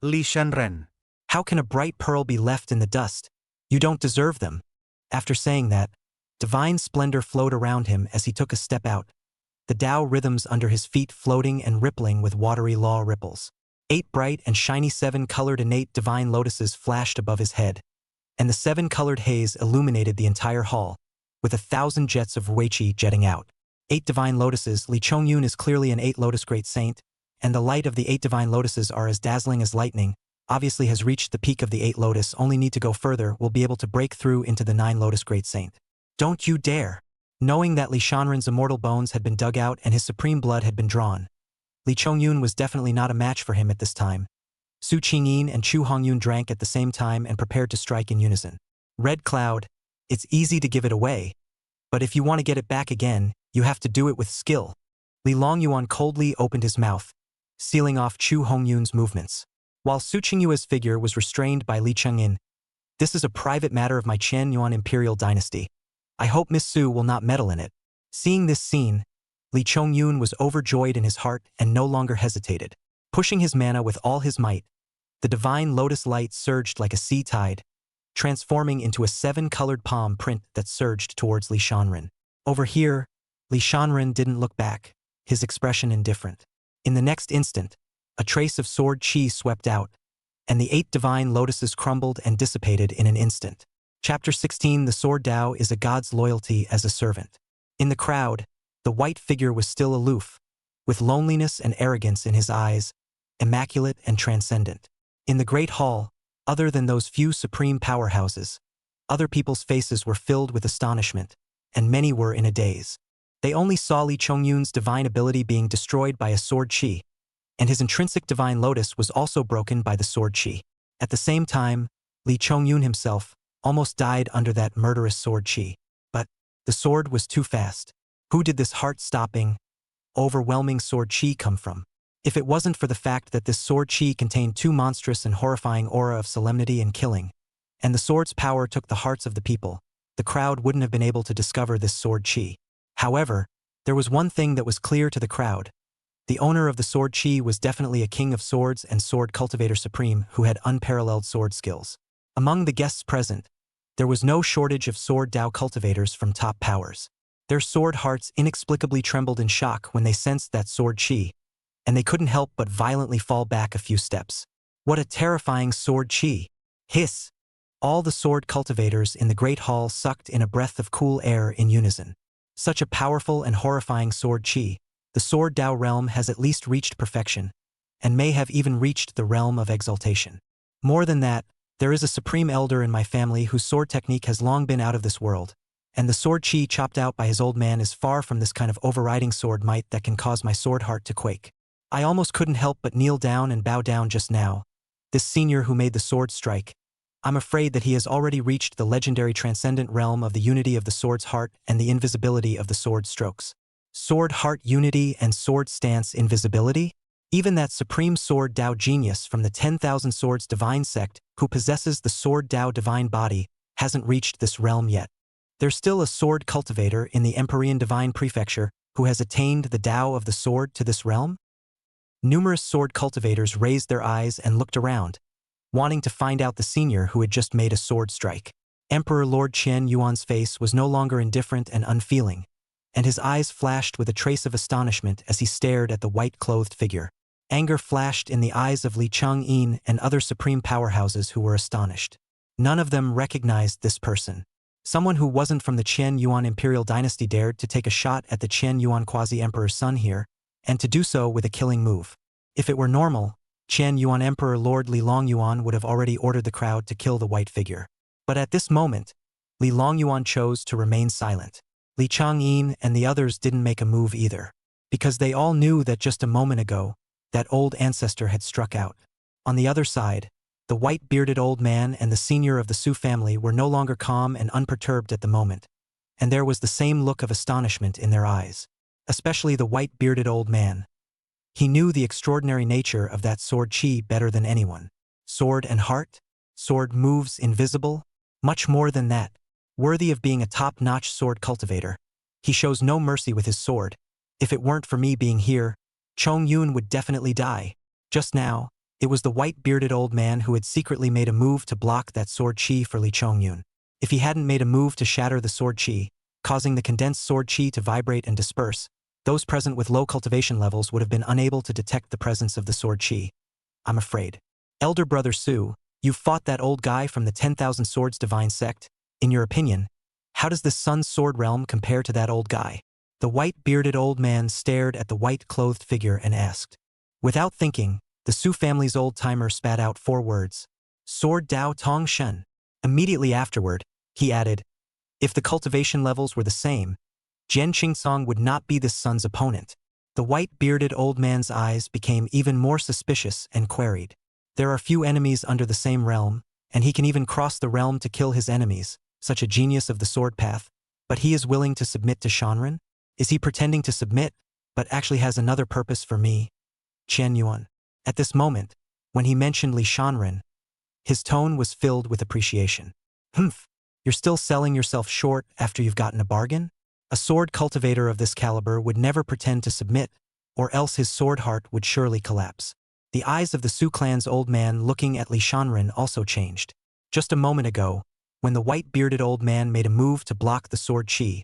Li Shanren. "How can a bright pearl be left in the dust? You don't deserve them." After saying that, divine splendor flowed around him as he took a step out, the Tao rhythms under his feet floating and rippling with watery law ripples. 8 bright and shiny 7-colored innate divine lotuses flashed above his head, and the 7-colored haze illuminated the entire hall, with 1,000 jets of Ruiqi jetting out. 8 divine lotuses. Li Chongyun is clearly an 8 lotus great saint, and the light of the 8 divine lotuses are as dazzling as lightning, obviously has reached the peak of the 8 lotus, only need to go further, will be able to break through into the 9 lotus great saint. Don't you dare! Knowing that Li Shanren's immortal bones had been dug out and his supreme blood had been drawn, Li Chongyun was definitely not a match for him at this time. Su Qingyin and Chu Hongyun drank at the same time and prepared to strike in unison. Red Cloud, it's easy to give it away, but if you want to get it back again, you have to do it with skill. Li Longyuan coldly opened his mouth, sealing off Chu Hongyun's movements. While Su Qingyue's figure was restrained by Li Changyin, "This is a private matter of my Qian Yuan imperial dynasty. I hope Miss Su will not meddle in it." Seeing this scene, Li Chongyun was overjoyed in his heart and no longer hesitated. Pushing his mana with all his might, the divine lotus light surged like a sea tide, transforming into a 7-colored palm print that surged towards Li Shanren. Over here, Li Shanren didn't look back, his expression indifferent. In the next instant, a trace of sword chi swept out, and the 8 divine lotuses crumbled and dissipated in an instant. Chapter 16. The Sword Tao is a god's loyalty as a servant. In the crowd, the white figure was still aloof, with loneliness and arrogance in his eyes, immaculate and transcendent. In the great hall, other than those few supreme powerhouses, other people's faces were filled with astonishment, and many were in a daze. They only saw Li Chongyun's divine ability being destroyed by a sword chi, and his intrinsic divine lotus was also broken by the sword chi. At the same time, Li Chongyun himself almost died under that murderous sword chi. But the sword was too fast. Who did this heart-stopping, overwhelming sword chi come from? If it wasn't for the fact that this sword chi contained too monstrous and horrifying aura of solemnity and killing, and the sword's power took the hearts of the people, the crowd wouldn't have been able to discover this sword chi. However, there was one thing that was clear to the crowd. The owner of the sword Qi was definitely a king of swords and sword cultivator supreme who had unparalleled sword skills. Among the guests present, there was no shortage of sword Dao cultivators from top powers. Their sword hearts inexplicably trembled in shock when they sensed that sword Qi, and they couldn't help but violently fall back a few steps. What a terrifying sword Qi! Hiss! All the sword cultivators in the great hall sucked in a breath of cool air in unison. Such a powerful and horrifying sword Qi, the sword Dao realm has at least reached perfection, and may have even reached the realm of exaltation. More than that, there is a supreme elder in my family whose sword technique has long been out of this world, and the sword Qi chopped out by his old man is far from this kind of overriding sword might that can cause my sword heart to quake. I almost couldn't help but kneel down and bow down just now. This senior who made the sword strike, I'm afraid that he has already reached the legendary transcendent realm of the unity of the sword's heart and the invisibility of the sword strokes. Sword heart unity and sword stance invisibility? Even that supreme sword Dao genius from the 10,000 Swords divine sect who possesses the sword Dao divine body hasn't reached this realm yet. There's still a sword cultivator in the Emperorian divine prefecture who has attained the Dao of the sword to this realm? Numerous sword cultivators raised their eyes and looked around, wanting to find out the senior who had just made a sword strike. Emperor Lord Qian Yuan's face was no longer indifferent and unfeeling, and his eyes flashed with a trace of astonishment as he stared at the white-clothed figure. Anger flashed in the eyes of Li Changyin and other supreme powerhouses who were astonished. None of them recognized this person. Someone who wasn't from the Qian Yuan imperial dynasty dared to take a shot at the Qian Yuan quasi-emperor's son here, and to do so with a killing move. If it were normal, Qian Yuan Emperor Lord Li Longyuan would have already ordered the crowd to kill the white figure. But at this moment, Li Longyuan chose to remain silent. Li Changyin and the others didn't make a move either, because they all knew that just a moment ago, that old ancestor had struck out. On the other side, the white-bearded old man and the senior of the Su family were no longer calm and unperturbed at the moment, and there was the same look of astonishment in their eyes, especially the white-bearded old man. He knew the extraordinary nature of that sword Qi better than anyone. Sword and heart? Sword moves invisible? Much more than that. Worthy of being a top-notch sword cultivator. He shows no mercy with his sword. If it weren't for me being here, Chong Yun would definitely die. Just now, it was the white-bearded old man who had secretly made a move to block that sword Qi for Li Chongyun. If he hadn't made a move to shatter the sword Qi, causing the condensed sword Qi to vibrate and disperse, those present with low cultivation levels would have been unable to detect the presence of the sword Qi. I'm afraid. Elder Brother Su, you fought that old guy from the 10,000 Swords divine sect. In your opinion, how does this Sun's sword realm compare to that old guy? The white-bearded old man stared at the white-clothed figure and asked. Without thinking, the Su family's old-timer spat out 4 words. Sword Dao Tong Shen. Immediately afterward, he added, if the cultivation levels were the same, Jian Qingsong would not be this son's opponent. The white-bearded old man's eyes became even more suspicious and queried. There are few enemies under the same realm, and he can even cross the realm to kill his enemies, such a genius of the sword path, but he is willing to submit to Shanren? Is he pretending to submit, but actually has another purpose for me? Qian Yuan. At this moment, when he mentioned Li Shanren, his tone was filled with appreciation. Humph, you're still selling yourself short after you've gotten a bargain? A sword cultivator of this caliber would never pretend to submit, or else his sword heart would surely collapse. The eyes of the Su clan's old man looking at Li Shanren also changed. Just a moment ago, when the white-bearded old man made a move to block the sword Qi,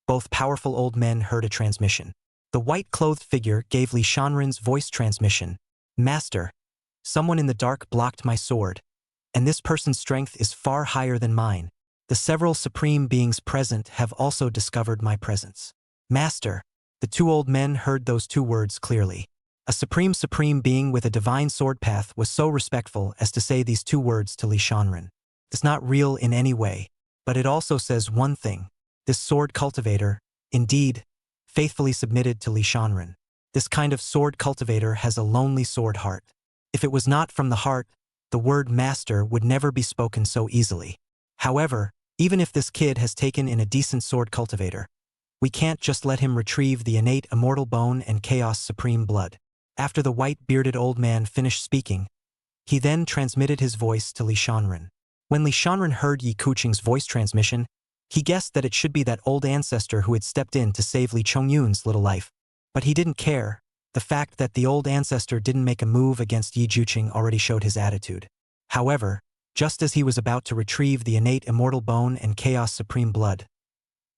both powerful old men heard a transmission. The white-clothed figure gave Li Shanren's voice transmission. Master, someone in the dark blocked my sword, and this person's strength is far higher than mine. The several supreme beings present have also discovered my presence. Master, the 2 old men heard those 2 words clearly. A supreme being with a divine sword path was so respectful as to say these 2 words to Li Shanren. It's not real in any way, but it also says one thing. This sword cultivator, indeed, faithfully submitted to Li Shanren. This kind of sword cultivator has a lonely sword heart. If it was not from the heart, the word master would never be spoken so easily. However, even if this kid has taken in a decent sword cultivator, we can't just let him retrieve the innate immortal bone and chaos supreme blood. After the white-bearded old man finished speaking, he then transmitted his voice to Li Shanren. When Li Shanren heard Yi Kuqing's voice transmission, he guessed that it should be that old ancestor who had stepped in to save Li Chongyun's little life. But he didn't care, The fact that the old ancestor didn't make a move against Yi Juqing already showed his attitude. However, just as he was about to retrieve the innate immortal bone and chaos supreme blood,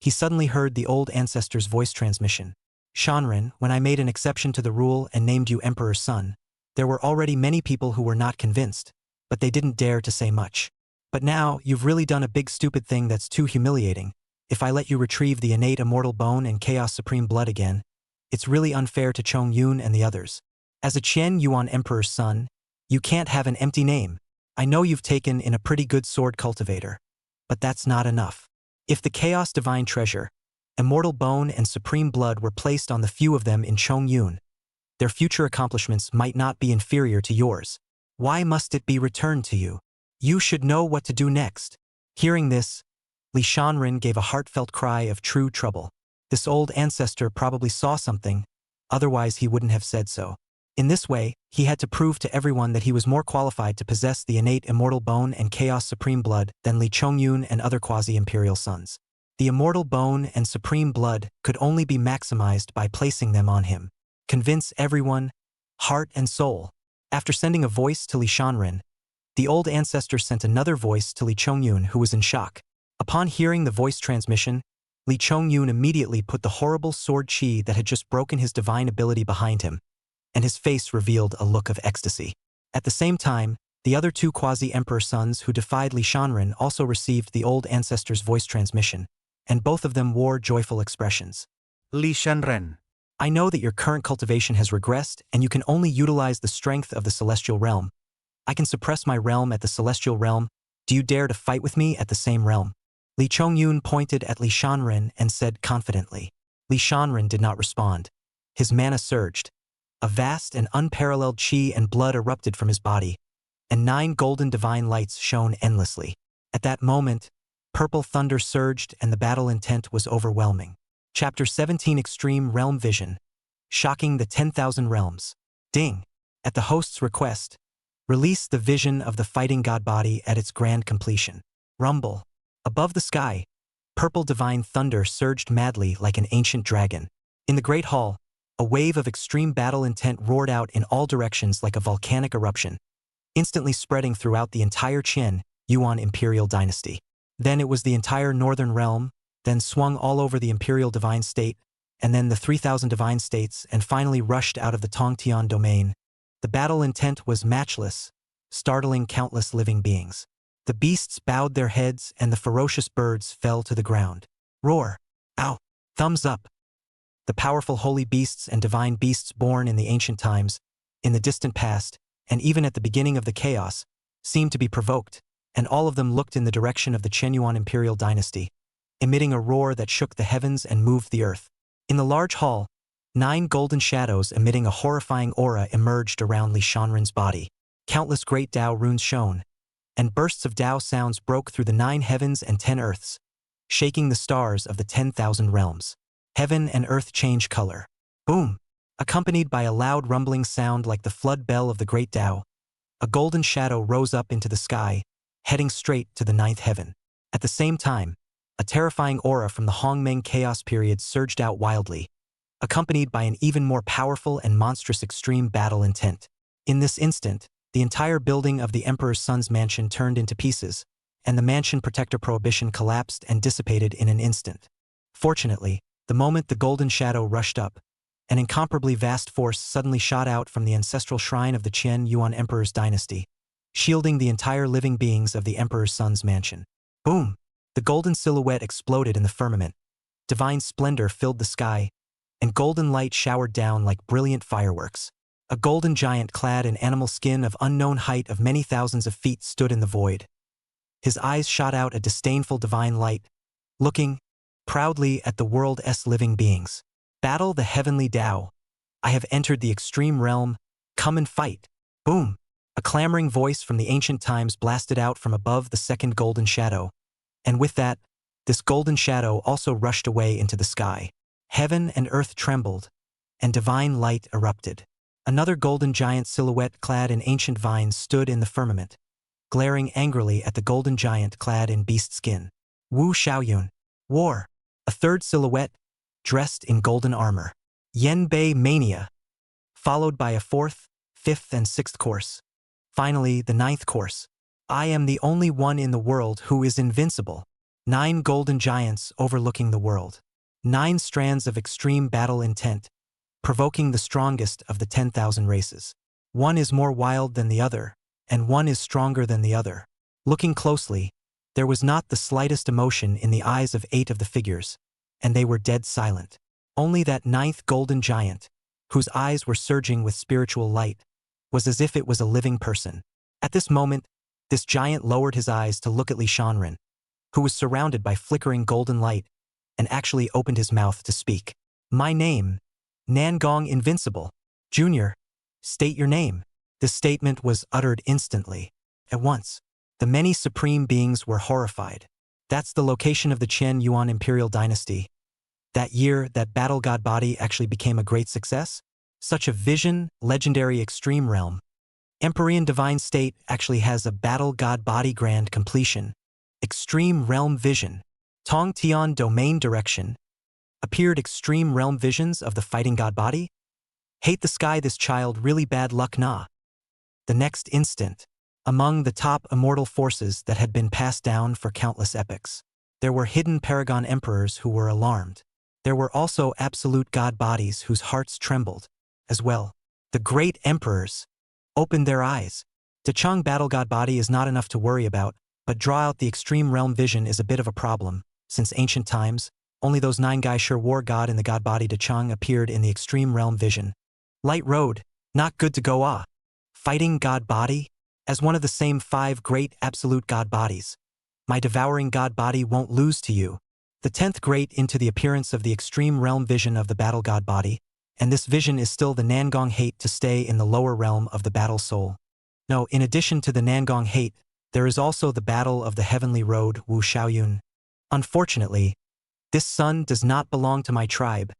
he suddenly heard the old ancestor's voice transmission. Shanren, when I made an exception to the rule and named you Emperor's son, there were already many people who were not convinced, but they didn't dare to say much. But now, you've really done a big stupid thing that's too humiliating. If I let you retrieve the innate immortal bone and chaos supreme blood again, it's really unfair to Chong Yun and the others. As a Qian Yuan Emperor's son, you can't have an empty name. I know you've taken in a pretty good sword cultivator, but that's not enough. If the Chaos Divine Treasure, Immortal Bone and Supreme Blood were placed on the few of them in Chong Yun, their future accomplishments might not be inferior to yours. Why must it be returned to you? You should know what to do next. Hearing this, Li Shanren gave a heartfelt cry of true trouble. This old ancestor probably saw something, otherwise he wouldn't have said so. In this way, he had to prove to everyone that he was more qualified to possess the innate immortal bone and chaos supreme blood than Li Chongyun and other quasi-imperial sons. The immortal bone and supreme blood could only be maximized by placing them on him. Convince everyone, heart and soul. After sending a voice to Li Shanren, the old ancestor sent another voice to Li Chongyun, who was in shock. Upon hearing the voice transmission, Li Chongyun immediately put the horrible sword chi that had just broken his divine ability behind him, and his face revealed a look of ecstasy. At the same time, the other two quasi-emperor sons who defied Li Shanren also received the old ancestor's voice transmission, and both of them wore joyful expressions. Li Shanren. I know that your current cultivation has regressed and you can only utilize the strength of the celestial realm. I can suppress my realm at the celestial realm. Do you dare to fight with me at the same realm? Li Chongyun pointed at Li Shanren and said confidently. Li Shanren did not respond. His mana surged. A vast and unparalleled chi and blood erupted from his body, and 9 golden divine lights shone endlessly. At that moment, purple thunder surged and the battle intent was overwhelming. Chapter 17 Extreme Realm Vision. Shocking the 10,000 Realms. Ding. At the host's request, release the vision of the fighting god body at its grand completion. Rumble. Above the sky, purple divine thunder surged madly like an ancient dragon. In the great hall, a wave of extreme battle intent roared out in all directions like a volcanic eruption, instantly spreading throughout the entire Qian Yuan imperial dynasty. Then it was the entire northern realm, then swung all over the imperial divine state, and then the 3,000 divine states, and finally rushed out of the Tongtian domain. The battle intent was matchless, startling countless living beings. The beasts bowed their heads and the ferocious birds fell to the ground. Roar! Ow! Thumbs up! The powerful holy beasts and divine beasts born in the ancient times, in the distant past, and even at the beginning of the chaos, seemed to be provoked, and all of them looked in the direction of the Qianyuan imperial dynasty, emitting a roar that shook the heavens and moved the earth. In the large hall, 9 golden shadows emitting a horrifying aura emerged around Li Shanren's body. Countless great Dao runes shone, and bursts of Dao sounds broke through the 9 heavens and 10 earths, shaking the stars of the 10,000 realms. Heaven and earth change color. Boom! Accompanied by a loud rumbling sound like the flood bell of the great Dao, a golden shadow rose up into the sky, heading straight to the 9th heaven. At the same time, a terrifying aura from the Hongmeng chaos period surged out wildly, accompanied by an even more powerful and monstrous extreme battle intent. In this instant, the entire building of the Emperor's son's mansion turned into pieces, and the mansion protector prohibition collapsed and dissipated in an instant. Fortunately, the moment the golden shadow rushed up, an incomparably vast force suddenly shot out from the ancestral shrine of the Qian Yuan Emperor's dynasty, shielding the entire living beings of the Emperor's son's mansion. Boom! The golden silhouette exploded in the firmament. Divine splendor filled the sky, and golden light showered down like brilliant fireworks. A golden giant clad in animal skin of unknown height of many thousands of feet stood in the void. His eyes shot out a disdainful divine light, looking proudly at the world's living beings. Battle the heavenly Tao. I have entered the extreme realm. Come and fight. Boom! A clamoring voice from the ancient times blasted out from above the second golden shadow. And with that, this golden shadow also rushed away into the sky. Heaven and earth trembled, and divine light erupted. Another golden giant silhouette clad in ancient vines stood in the firmament, glaring angrily at the golden giant clad in beast skin. Wu Xiaoyun. War. A third silhouette, dressed in golden armor. Yenbei Mania. followed by a fourth, fifth, and sixth course. Finally, the ninth course. I am the only one in the world who is invincible. 9 golden giants overlooking the world. 9 strands of extreme battle intent, provoking the strongest of the 10,000 races. One is more wild than the other, and one is stronger than the other. Looking closely, there was not the slightest emotion in the eyes of 8 of the figures, and they were dead silent. Only that 9th golden giant, whose eyes were surging with spiritual light, was as if it was a living person. At this moment, this giant lowered his eyes to look at Li Shanren, who was surrounded by flickering golden light, and actually opened his mouth to speak. My name, Nangong Invincible. Junior, state your name. This statement was uttered instantly. At once, the many supreme beings were horrified. That's the location of the Qian Yuan Imperial Dynasty. That year, that battle god body actually became a great success. Such a vision, legendary extreme realm. Empyrean divine state actually has a battle god body grand completion. Extreme realm vision. Tong Tian domain direction. Appeared extreme realm visions of the fighting god body? Hate the sky, this child really bad luck nah. The next instant, among the top immortal forces that had been passed down for countless epochs, there were hidden paragon emperors who were alarmed. There were also absolute god bodies whose hearts trembled, as well. The great emperors opened their eyes. The Chang battle god body is not enough to worry about, but draw out the extreme realm vision is a bit of a problem. Since ancient times, only those 9 Gaishur war god in the god body De Chang appeared in the extreme realm vision. Light road, not good to go Fighting god body? As one of the same 5 great absolute god bodies. My devouring god body won't lose to you. The 10th great into the appearance of the extreme realm vision of the battle god body, and this vision is still the Nangong hate to stay in the lower realm of the battle soul. No, in addition to the Nangong hate, there is also the battle of the heavenly road Wu Xiaoyun. Unfortunately, this son does not belong to my tribe.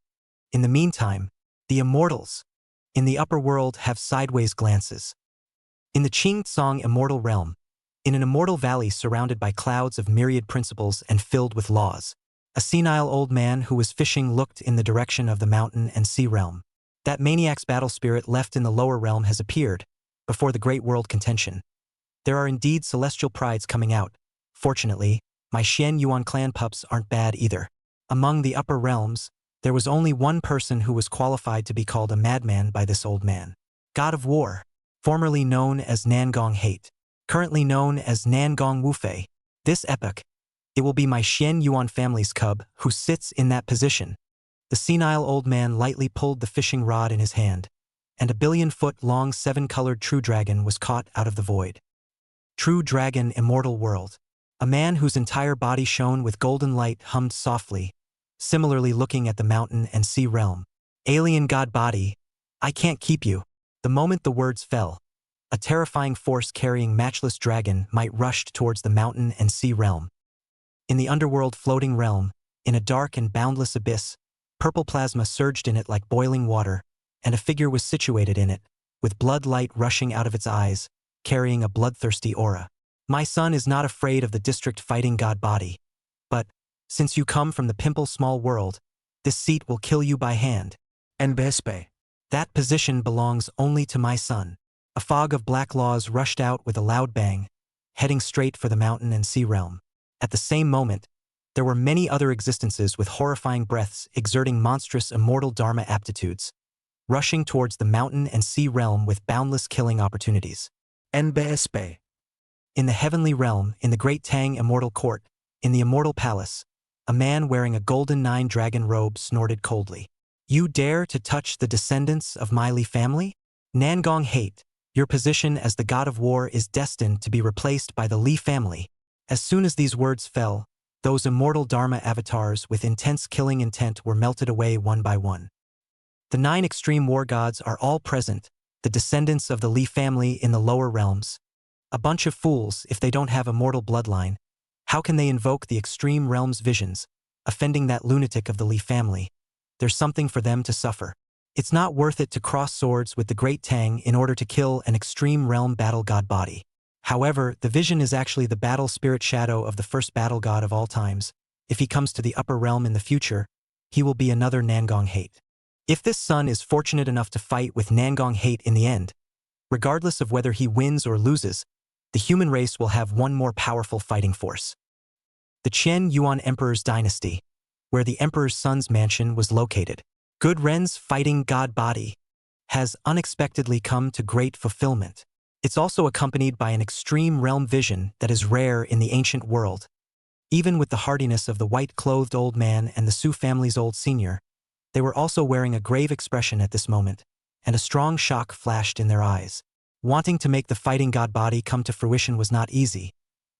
In the meantime, the immortals in the upper world have sideways glances. In the Qing Tsong immortal realm, in an immortal valley surrounded by clouds of myriad principles and filled with laws, a senile old man who was fishing looked in the direction of the mountain and sea realm. That maniac's battle spirit left in the lower realm has appeared, before the great world contention. There are indeed celestial prides coming out. Fortunately, my Xian Yuan clan pups aren't bad either. Among the upper realms, there was only one person who was qualified to be called a madman by this old man. God of War, formerly known as Nangong Hate, currently known as Nangong Wufei. This epoch, it will be my Xian Yuan family's cub who sits in that position. The senile old man lightly pulled the fishing rod in his hand, and a 1,000,000,000-foot-long 7-colored true dragon was caught out of the void. True dragon immortal world. A man whose entire body shone with golden light hummed softly, similarly looking at the mountain and sea realm. Alien god body, I can't keep you. The moment the words fell, a terrifying force carrying matchless dragon might rushed towards the mountain and sea realm. In the underworld floating realm, in a dark and boundless abyss, purple plasma surged in it like boiling water, and a figure was situated in it, with blood light rushing out of its eyes, carrying a bloodthirsty aura. My son is not afraid of the district fighting god body. But, since you come from the pimple small world, this seat will kill you by hand. Empress. That position belongs only to my son. A fog of black laws rushed out with a loud bang, heading straight for the mountain and sea realm. At the same moment, there were many other existences with horrifying breaths exerting monstrous immortal dharma aptitudes, rushing towards the mountain and sea realm with boundless killing opportunities. Empress. In the heavenly realm, in the great Tang immortal court, in the immortal palace, a man wearing a golden 9-dragon robe snorted coldly. You dare to touch the descendants of my Li family? Nangong Hate, your position as the god of war is destined to be replaced by the Li family. As soon as these words fell, those immortal dharma avatars with intense killing intent were melted away one by one. The 9 extreme war gods are all present, the descendants of the Li family in the lower realms. A bunch of fools if they don't have immortal bloodline. How can they invoke the extreme realms visions, offending that lunatic of the Li family? There's something for them to suffer. It's not worth it to cross swords with the great Tang in order to kill an extreme realm battle god body. However, the vision is actually the battle spirit shadow of the first battle god of all times. If he comes to the upper realm in the future, he will be another Nangong Hate. If this son is fortunate enough to fight with Nangong Hate in the end, regardless of whether he wins or loses, the human race will have one more powerful fighting force. The Qian Yuan Emperor's dynasty, where the Emperor's son's mansion was located. Good Ren's fighting god body has unexpectedly come to great fulfillment. It's also accompanied by an extreme realm vision that is rare in the ancient world. Even with the hardiness of the white-clothed old man and the Su family's old senior, they were also wearing a grave expression at this moment, and a strong shock flashed in their eyes. Wanting to make the fighting god body come to fruition was not easy,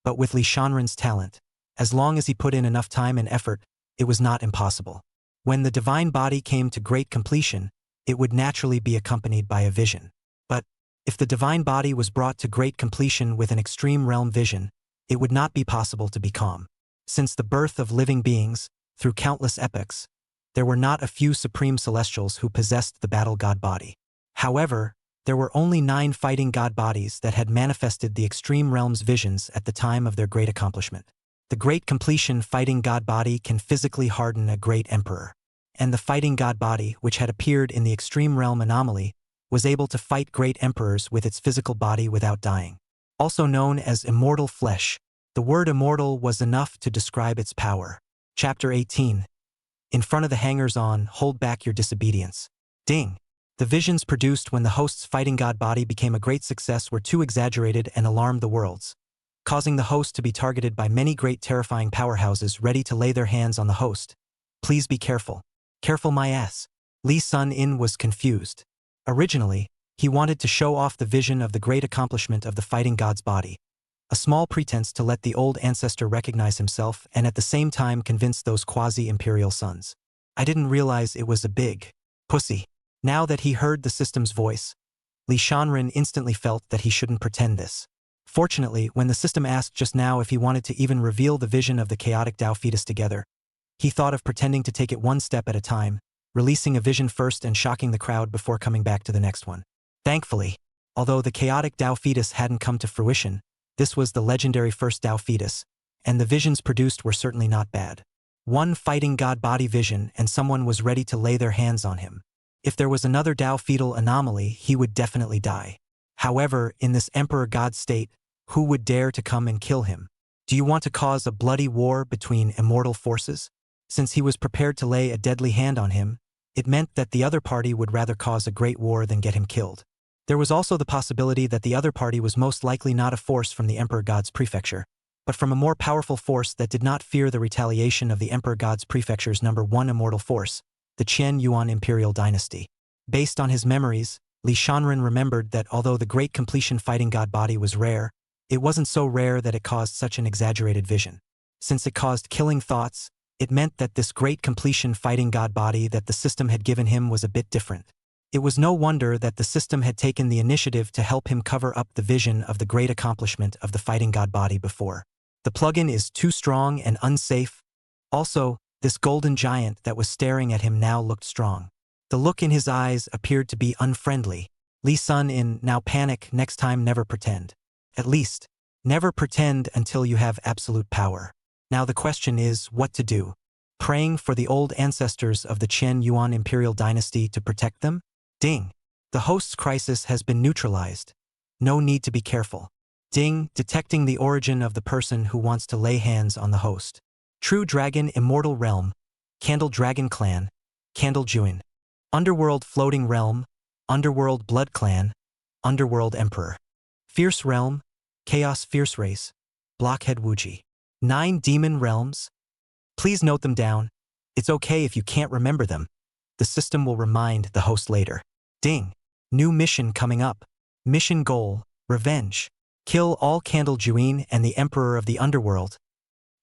but with Li Shanren's talent, as long as he put in enough time and effort, it was not impossible. When the divine body came to great completion, it would naturally be accompanied by a vision. But if the divine body was brought to great completion with an extreme realm vision, it would not be possible to be calm. Since the birth of living beings, through countless epochs, there were not a few supreme celestials who possessed the battle god body. However, there were only 9 fighting god bodies that had manifested the extreme realm's visions at the time of their great accomplishment. The great completion fighting god body can physically harden a great emperor, and the fighting god body, which had appeared in the extreme realm anomaly, was able to fight great emperors with its physical body without dying. Also known as immortal flesh, the word immortal was enough to describe its power. Chapter 18. In front of the hangers-on, hold back your disobedience. Ding! The visions produced when the host's fighting god body became a great success were too exaggerated and alarmed the worlds, causing the host to be targeted by many great terrifying powerhouses ready to lay their hands on the host. Please be careful. Careful my ass. Li Sun-in was confused. Originally, he wanted to show off the vision of the great accomplishment of the fighting god's body, a small pretense to let the old ancestor recognize himself and at the same time convince those quasi-imperial sons. I didn't realize it was a big pussy. Now that he heard the system's voice, Li Shanren instantly felt that he shouldn't pretend this. Fortunately, when the system asked just now if he wanted to even reveal the vision of the chaotic Tao fetus together, he thought of pretending to take it one step at a time, releasing a vision first and shocking the crowd before coming back to the next one. Thankfully, although the chaotic Tao fetus hadn't come to fruition, this was the legendary first Tao fetus, and the visions produced were certainly not bad. One fighting god body vision and someone was ready to lay their hands on him. If there was another Tao fetal anomaly, he would definitely die. However, in this emperor god state, who would dare to come and kill him? Do you want to cause a bloody war between immortal forces? Since he was prepared to lay a deadly hand on him, it meant that the other party would rather cause a great war than get him killed. There was also the possibility that the other party was most likely not a force from the Emperor God's prefecture, but from a more powerful force that did not fear the retaliation of the Emperor God's prefecture's #1 immortal force, the Qian Yuan Imperial Dynasty. Based on his memories, Li Shanren remembered that although the great completion fighting god body was rare, it wasn't so rare that it caused such an exaggerated vision. Since it caused killing thoughts, it meant that this great completion fighting god body that the system had given him was a bit different. It was no wonder that the system had taken the initiative to help him cover up the vision of the great accomplishment of the fighting god body before. The plugin is too strong and unsafe. Also, this golden giant that was staring at him now looked strong. The look in his eyes appeared to be unfriendly. Li Sun-in, now panic, next time never pretend. At least, never pretend until you have absolute power. Now the question is, what to do? Praying for the old ancestors of the Qian Yuan Imperial Dynasty to protect them? Ding! The host's crisis has been neutralized. No need to be careful. Ding! Detecting the origin of the person who wants to lay hands on the host. True Dragon Immortal Realm, Candle Dragon Clan, Candle Juin. Underworld Floating Realm, Underworld Blood Clan, Underworld Emperor. Fierce Realm, Chaos Fierce Race, Blockhead Wuji. 9 Demon Realms? Please note them down. It's okay if you can't remember them. The system will remind the host later. Ding! New mission coming up. Mission goal, revenge. Kill all Candle Juin and the Emperor of the Underworld.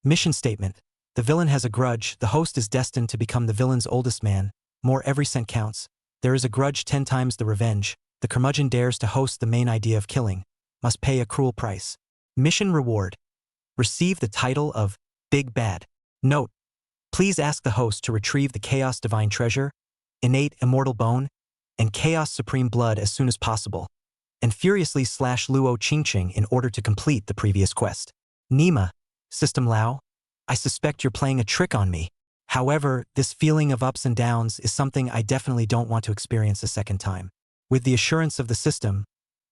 Mission statement. The villain has a grudge. The host is destined to become the villain's oldest man. More every cent counts. There is a grudge 10 times the revenge. The curmudgeon dares to host the main idea of killing. Must pay a cruel price. Mission reward. Receive the title of Big Bad. Note. Please ask the host to retrieve the Chaos Divine Treasure, Innate Immortal Bone, and Chaos Supreme Blood as soon as possible, and furiously slash Luo Qingqing in order to complete the previous quest. Nima, System Lao, I suspect you're playing a trick on me. However, this feeling of ups and downs is something I definitely don't want to experience a second time. With the assurance of the system,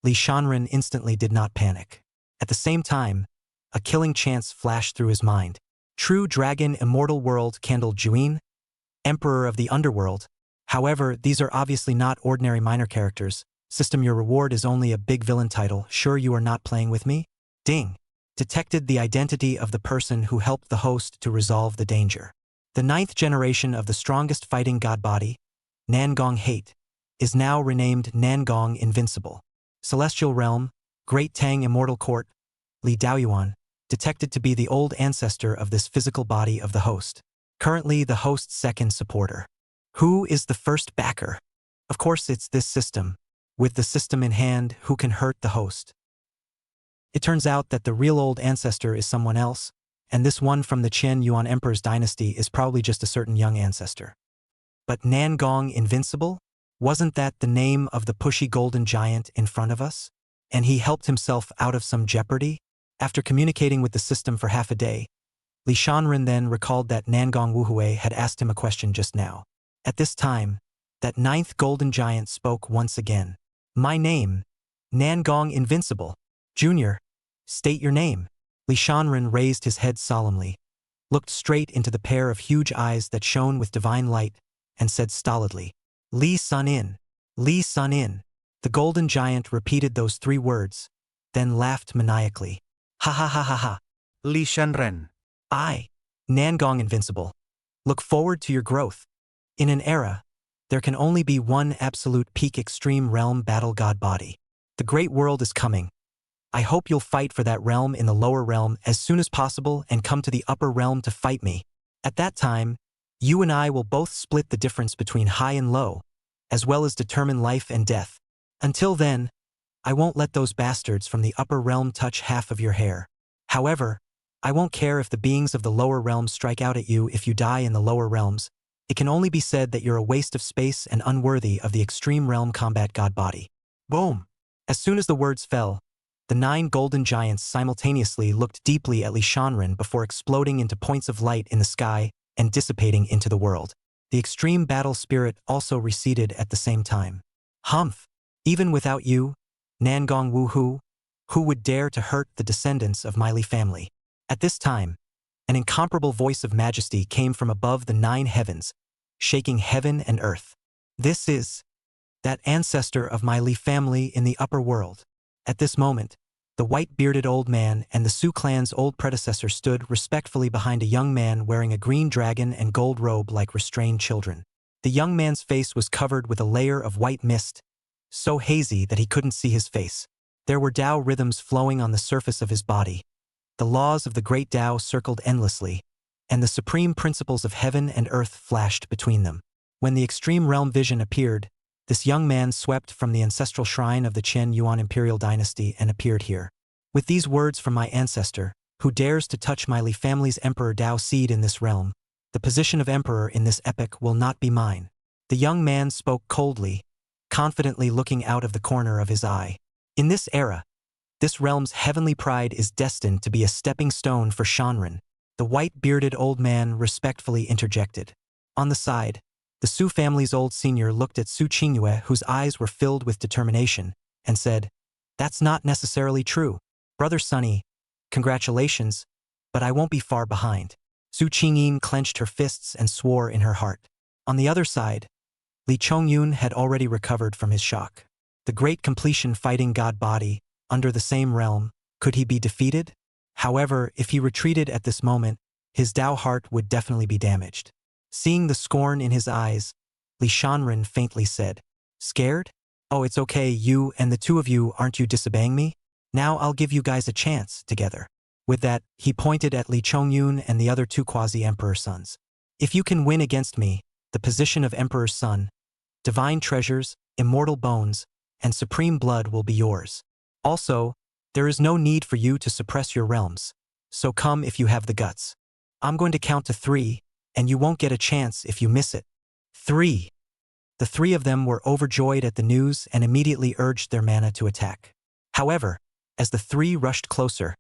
Li Shanren instantly did not panic. At the same time, a killing chance flashed through his mind. True Dragon Immortal World Candle Juin, Emperor of the Underworld. However, these are obviously not ordinary minor characters. System, your reward is only a big villain title. Sure you are not playing with me? Ding. Detected the identity of the person who helped the host to resolve the danger. The 9th generation of the strongest fighting god body, Nangong Hate, is now renamed Nangong Invincible. Celestial Realm, Great Tang Immortal Court, Li Daoyuan, detected to be the old ancestor of this physical body of the host. Currently the host's second supporter. Who is the first backer? Of course it's this system. With the system in hand, who can hurt the host? It turns out that the real old ancestor is someone else, and this one from the Qian Yuan Emperor's dynasty is probably just a certain young ancestor. But Nangong Invincible? Wasn't that the name of the pushy golden giant in front of us? And he helped himself out of some jeopardy? After communicating with the system for half a day, Li Shanren then recalled that Nangong Wuhui had asked him a question just now. At this time, that 9th golden giant spoke once again. My name, Nangong Invincible. Junior, state your name. Li Shanren raised his head solemnly, looked straight into the pair of huge eyes that shone with divine light, and said stolidly, Li Sun-in, Li Sun-in. The golden giant repeated those 3 words, then laughed maniacally. Ha ha ha ha ha. Li Shanren. I, Nangong Invincible, look forward to your growth. In an era, there can only be one absolute peak extreme realm battle god body. The great world is coming. I hope you'll fight for that realm in the lower realm as soon as possible and come to the upper realm to fight me. At that time, you and I will both split the difference between high and low, as well as determine life and death. Until then, I won't let those bastards from the upper realm touch half of your hair. However, I won't care if the beings of the lower realms strike out at you if you die in the lower realms. It can only be said that you're a waste of space and unworthy of the extreme realm combat god body. Boom! As soon as the words fell, the 9 golden giants simultaneously looked deeply at Li Shanren before exploding into points of light in the sky and dissipating into the world. The extreme battle spirit also receded at the same time. Humph! Even without you, Nangong Wuhu, who would dare to hurt the descendants of my Li family? At this time, an incomparable voice of majesty came from above the 9 heavens, shaking heaven and earth. This is that ancestor of my Li family in the upper world. At this moment, the white-bearded old man and the Su clan's old predecessor stood respectfully behind a young man wearing a green dragon and gold robe like restrained children. The young man's face was covered with a layer of white mist, so hazy that he couldn't see his face. There were Tao rhythms flowing on the surface of his body. The laws of the great Tao circled endlessly, and the supreme principles of heaven and earth flashed between them. When the extreme realm vision appeared, this young man swept from the ancestral shrine of the Qian Yuan imperial dynasty and appeared here. With these words from my ancestor, who dares to touch my Li family's emperor Tao seed in this realm, the position of emperor in this epoch will not be mine. The young man spoke coldly, confidently looking out of the corner of his eye. In this era, this realm's heavenly pride is destined to be a stepping stone for Shanren. The white-bearded old man respectfully interjected. On the side, the Su family's old senior looked at Su Qingyue, whose eyes were filled with determination, and said, That's not necessarily true. Brother Sunny, congratulations, but I won't be far behind. Su Qingyin clenched her fists and swore in her heart. On the other side, Li Chongyun had already recovered from his shock. The great completion fighting god body, under the same realm, could he be defeated? However, if he retreated at this moment, his Tao heart would definitely be damaged. Seeing the scorn in his eyes, Li Shanren faintly said, Scared? Oh, it's okay, you and the 2 of you, aren't you disobeying me? Now I'll give you guys a chance together. With that, he pointed at Li Chongyun and the other 2 quasi-emperor sons. If you can win against me, the position of emperor's son, divine treasures, immortal bones, and supreme blood will be yours. Also, there is no need for you to suppress your realms, so come if you have the guts. I'm going to count to 3, and you won't get a chance if you miss it. 3. The 3 of them were overjoyed at the news and immediately urged their mana to attack. However, as the 3 rushed closer,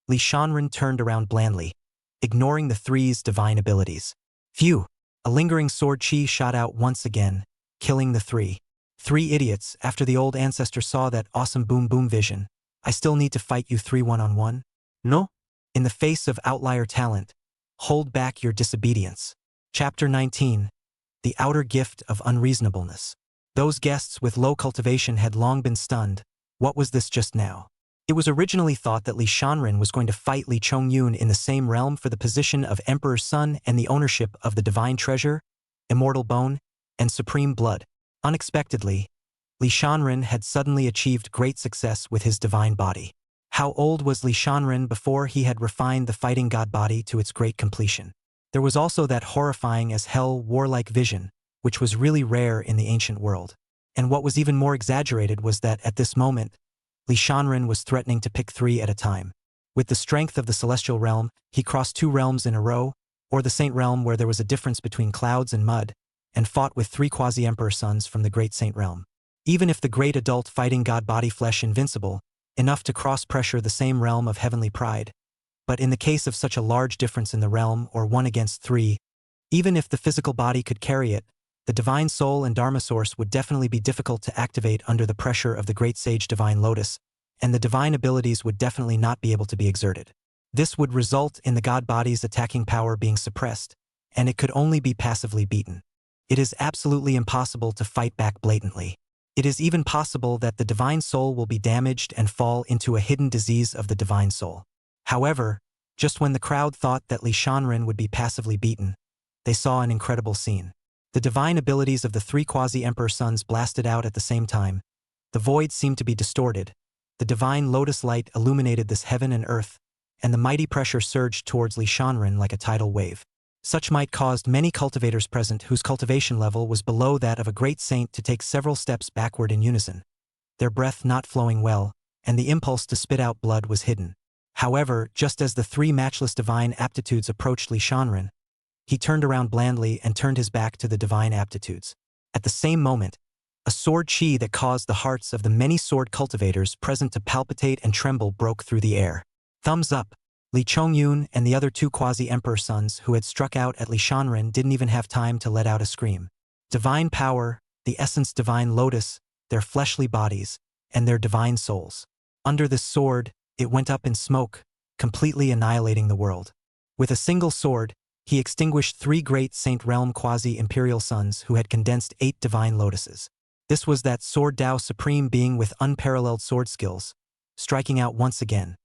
Li Shanren turned around blandly, ignoring the 3's divine abilities. Phew! A lingering sword chi shot out once again, killing the three. Three idiots. After the old ancestor saw that awesome boom boom vision. I still need to fight you three one-on-one? No? In the face of outlier talent, hold back your disobedience. Chapter 19. The Outer Gift of Unreasonableness. Those guests with low cultivation had long been stunned. What was this just now? It was originally thought that Li Shanren was going to fight Li Chongyun in the same realm for the position of Emperor's son and the ownership of the divine treasure, immortal bone, and supreme blood. Unexpectedly, Li Shanren had suddenly achieved great success with his divine body. How old was Li Shanren before he had refined the fighting god body to its great completion? There was also that horrifying as hell warlike vision, which was really rare in the ancient world. And what was even more exaggerated was that at this moment, Li Shanren was threatening to pick three at a time. With the strength of the celestial realm, he crossed two realms in a row, or the saint realm where there was a difference between clouds and mud, and fought with three quasi-emperor sons from the great saint realm. Even if the great adult fighting god body flesh invincible, enough to cross-pressure the same realm of heavenly pride. But in the case of such a large difference in the realm, or one against three, even if the physical body could carry it, the divine soul and dharma source would definitely be difficult to activate under the pressure of the great sage divine lotus, and the divine abilities would definitely not be able to be exerted. This would result in the god body's attacking power being suppressed, and it could only be passively beaten. It is absolutely impossible to fight back blatantly. It is even possible that the divine soul will be damaged and fall into a hidden disease of the divine soul. However, just when the crowd thought that Li Shanren would be passively beaten, they saw an incredible scene. The divine abilities of the three quasi-emperor sons blasted out at the same time. The void seemed to be distorted. The divine lotus light illuminated this heaven and earth, and the mighty pressure surged towards Li Shanren like a tidal wave. Such might caused many cultivators present whose cultivation level was below that of a great saint to take several steps backward in unison, their breath not flowing well, and the impulse to spit out blood was hidden. However, just as the three matchless divine aptitudes approached Li Shanren, he turned around blandly and turned his back to the divine aptitudes. At the same moment, a sword chi that caused the hearts of the many sword cultivators present to palpitate and tremble broke through the air. Thumbs up! Li Chongyun and the other two quasi-emperor sons who had struck out at Li Shanren didn't even have time to let out a scream. Divine power, the essence divine lotus, their fleshly bodies, and their divine souls. Under this sword, it went up in smoke, completely annihilating the world. With a single sword, he extinguished three great Saint Realm quasi-imperial sons who had condensed 8 divine lotuses. This was that sword Tao supreme being with unparalleled sword skills, striking out once again.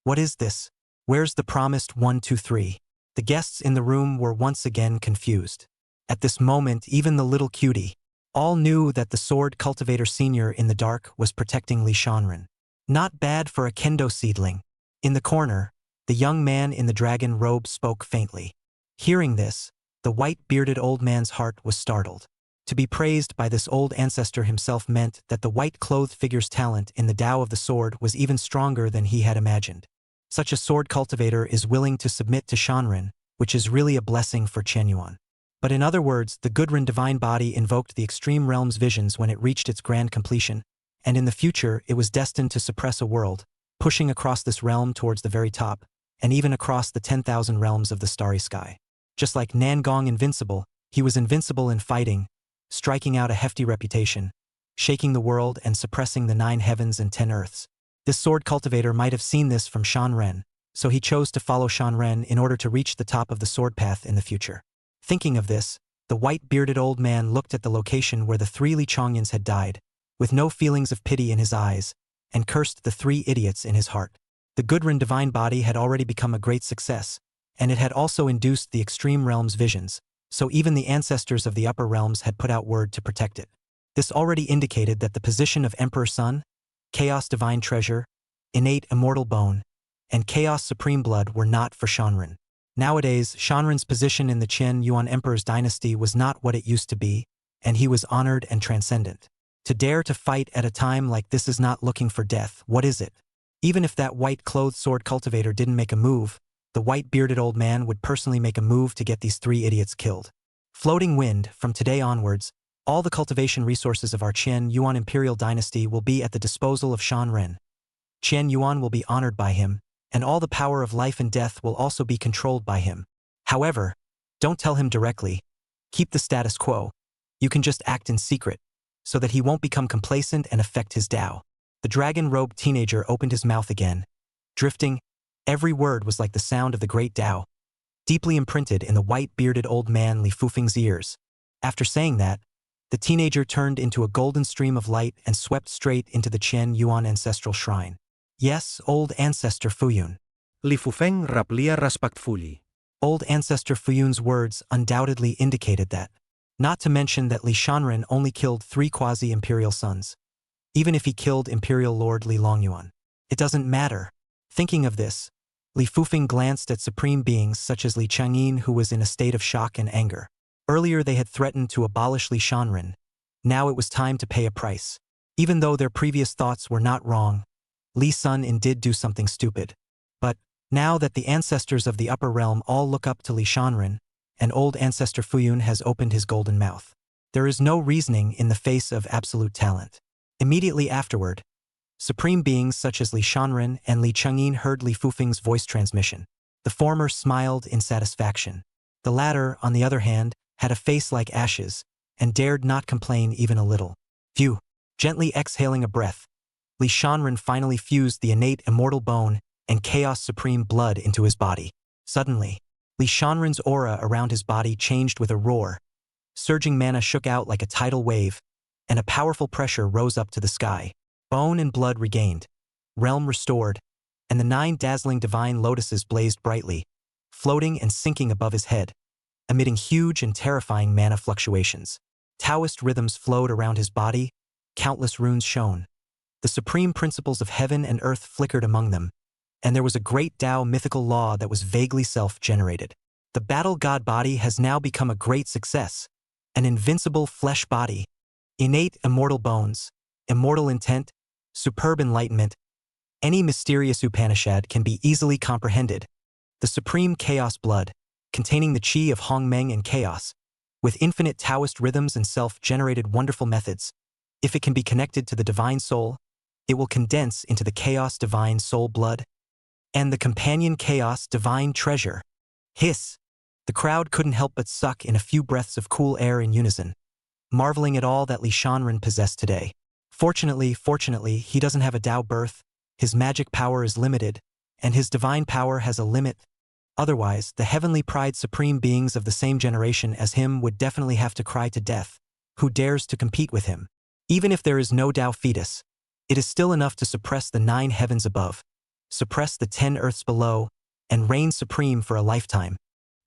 What is this? Where's the promised 1, 2, 3? The guests in the room were once again confused. At this moment, even the little cutie, all knew that the sword cultivator senior in the dark was protecting Li Shanren. Not bad for a kendo seedling. In the corner, the young man in the dragon robe spoke faintly. Hearing this, the white-bearded old man's heart was startled. To be praised by this old ancestor himself meant that the white-clothed figure's talent in the Tao of the sword was even stronger than he had imagined. Such a sword cultivator is willing to submit to Shanren, which is really a blessing for Chenyuan. But in other words, the Gudrun divine body invoked the extreme realm's visions when it reached its grand completion, and in the future it was destined to suppress a world, pushing across this realm towards the very top, and even across the 10,000 realms of the starry sky. Just like Nangong invincible, he was invincible in fighting, striking out a hefty reputation, shaking the world and suppressing the 9 heavens and 10 earths. This sword cultivator might have seen this from Shanren, so he chose to follow Shanren in order to reach the top of the sword path in the future. Thinking of this, the white-bearded old man looked at the location where the 3 Li Chongyans had died, with no feelings of pity in his eyes, and cursed the 3 idiots in his heart. The Gudrun divine body had already become a great success, and it had also induced the extreme realm's visions, so even the ancestors of the upper realms had put out word to protect it. This already indicated that the position of Emperor Sun, Chaos Divine Treasure, Innate Immortal Bone, and Chaos Supreme Blood were not for Shanren. Nowadays, Shanren's position in the Qian Yuan Emperor's dynasty was not what it used to be, and he was honored and transcendent. To dare to fight at a time like this is not looking for death, what is it? Even if that white-clothed sword cultivator didn't make a move, the white-bearded old man would personally make a move to get these 3 idiots killed. Floating wind, from today onwards, all the cultivation resources of our Qian Yuan imperial dynasty will be at the disposal of Shanren. Qian Yuan will be honored by him, and all the power of life and death will also be controlled by him. However, Don't tell him directly. Keep the status quo. You can just act in secret, so that he won't become complacent and affect his Tao. The dragon-robed teenager opened his mouth again. Drifting, every word was like the sound of the great Tao, deeply imprinted in the white-bearded old man Li Fufeng's ears. After saying that, the teenager turned into a golden stream of light and swept straight into the Qian Yuan ancestral shrine. Yes, old ancestor Fuyun. Li Fufeng raplia respectfully. Old ancestor Fuyun's words undoubtedly indicated that. Not to mention that Li Shanren only killed 3 quasi-imperial sons. Even if he killed Imperial Lord Li Longyuan, it doesn't matter. Thinking of this, Li Fufeng glanced at supreme beings such as Li Changyin, who was in a state of shock and anger. Earlier they had threatened to abolish Li Shanren. Now it was time to pay a price. Even though their previous thoughts were not wrong, Li Sun did do something stupid. But, now that the ancestors of the upper realm all look up to Li Shanren, and old ancestor Fuyun has opened his golden mouth, there is no reasoning in the face of absolute talent. Immediately afterward, supreme beings such as Li Shanren and Li Changyin heard Li Fufeng's voice transmission. The former smiled in satisfaction. The latter, on the other hand, had a face like ashes, and dared not complain even a little. Phew! Gently exhaling a breath, Li Shanren finally fused the innate immortal bone and chaos supreme blood into his body. Suddenly, Li Shanren's aura around his body changed with a roar. Surging mana shook out like a tidal wave, and a powerful pressure rose up to the sky. Bone and blood regained, realm restored, and the 9 dazzling divine lotuses blazed brightly, floating and sinking above his head, emitting huge and terrifying mana fluctuations. Taoist rhythms flowed around his body, countless runes shone. The supreme principles of heaven and earth flickered among them, and there was a great Tao mythical law that was vaguely self-generated. The battle god body has now become a great success, an invincible flesh body, innate immortal bones, immortal intent, superb enlightenment. Any mysterious Upanishad can be easily comprehended. The supreme chaos blood, containing the chi of Hongmeng and chaos, with infinite Taoist rhythms and self-generated wonderful methods. If it can be connected to the divine soul, it will condense into the chaos divine soul blood, and the companion chaos divine treasure. Hiss! The crowd couldn't help but suck in a few breaths of cool air in unison, marveling at all that Li Shanren possessed today. Fortunately, he doesn't have a Tao birth, his magic power is limited, and his divine power has a limit. Otherwise, the heavenly pride supreme beings of the same generation as him would definitely have to cry to death. Who dares to compete with him? Even if there is no Tao fetus, it is still enough to suppress the 9 heavens above, suppress the 10 earths below, and reign supreme for a lifetime.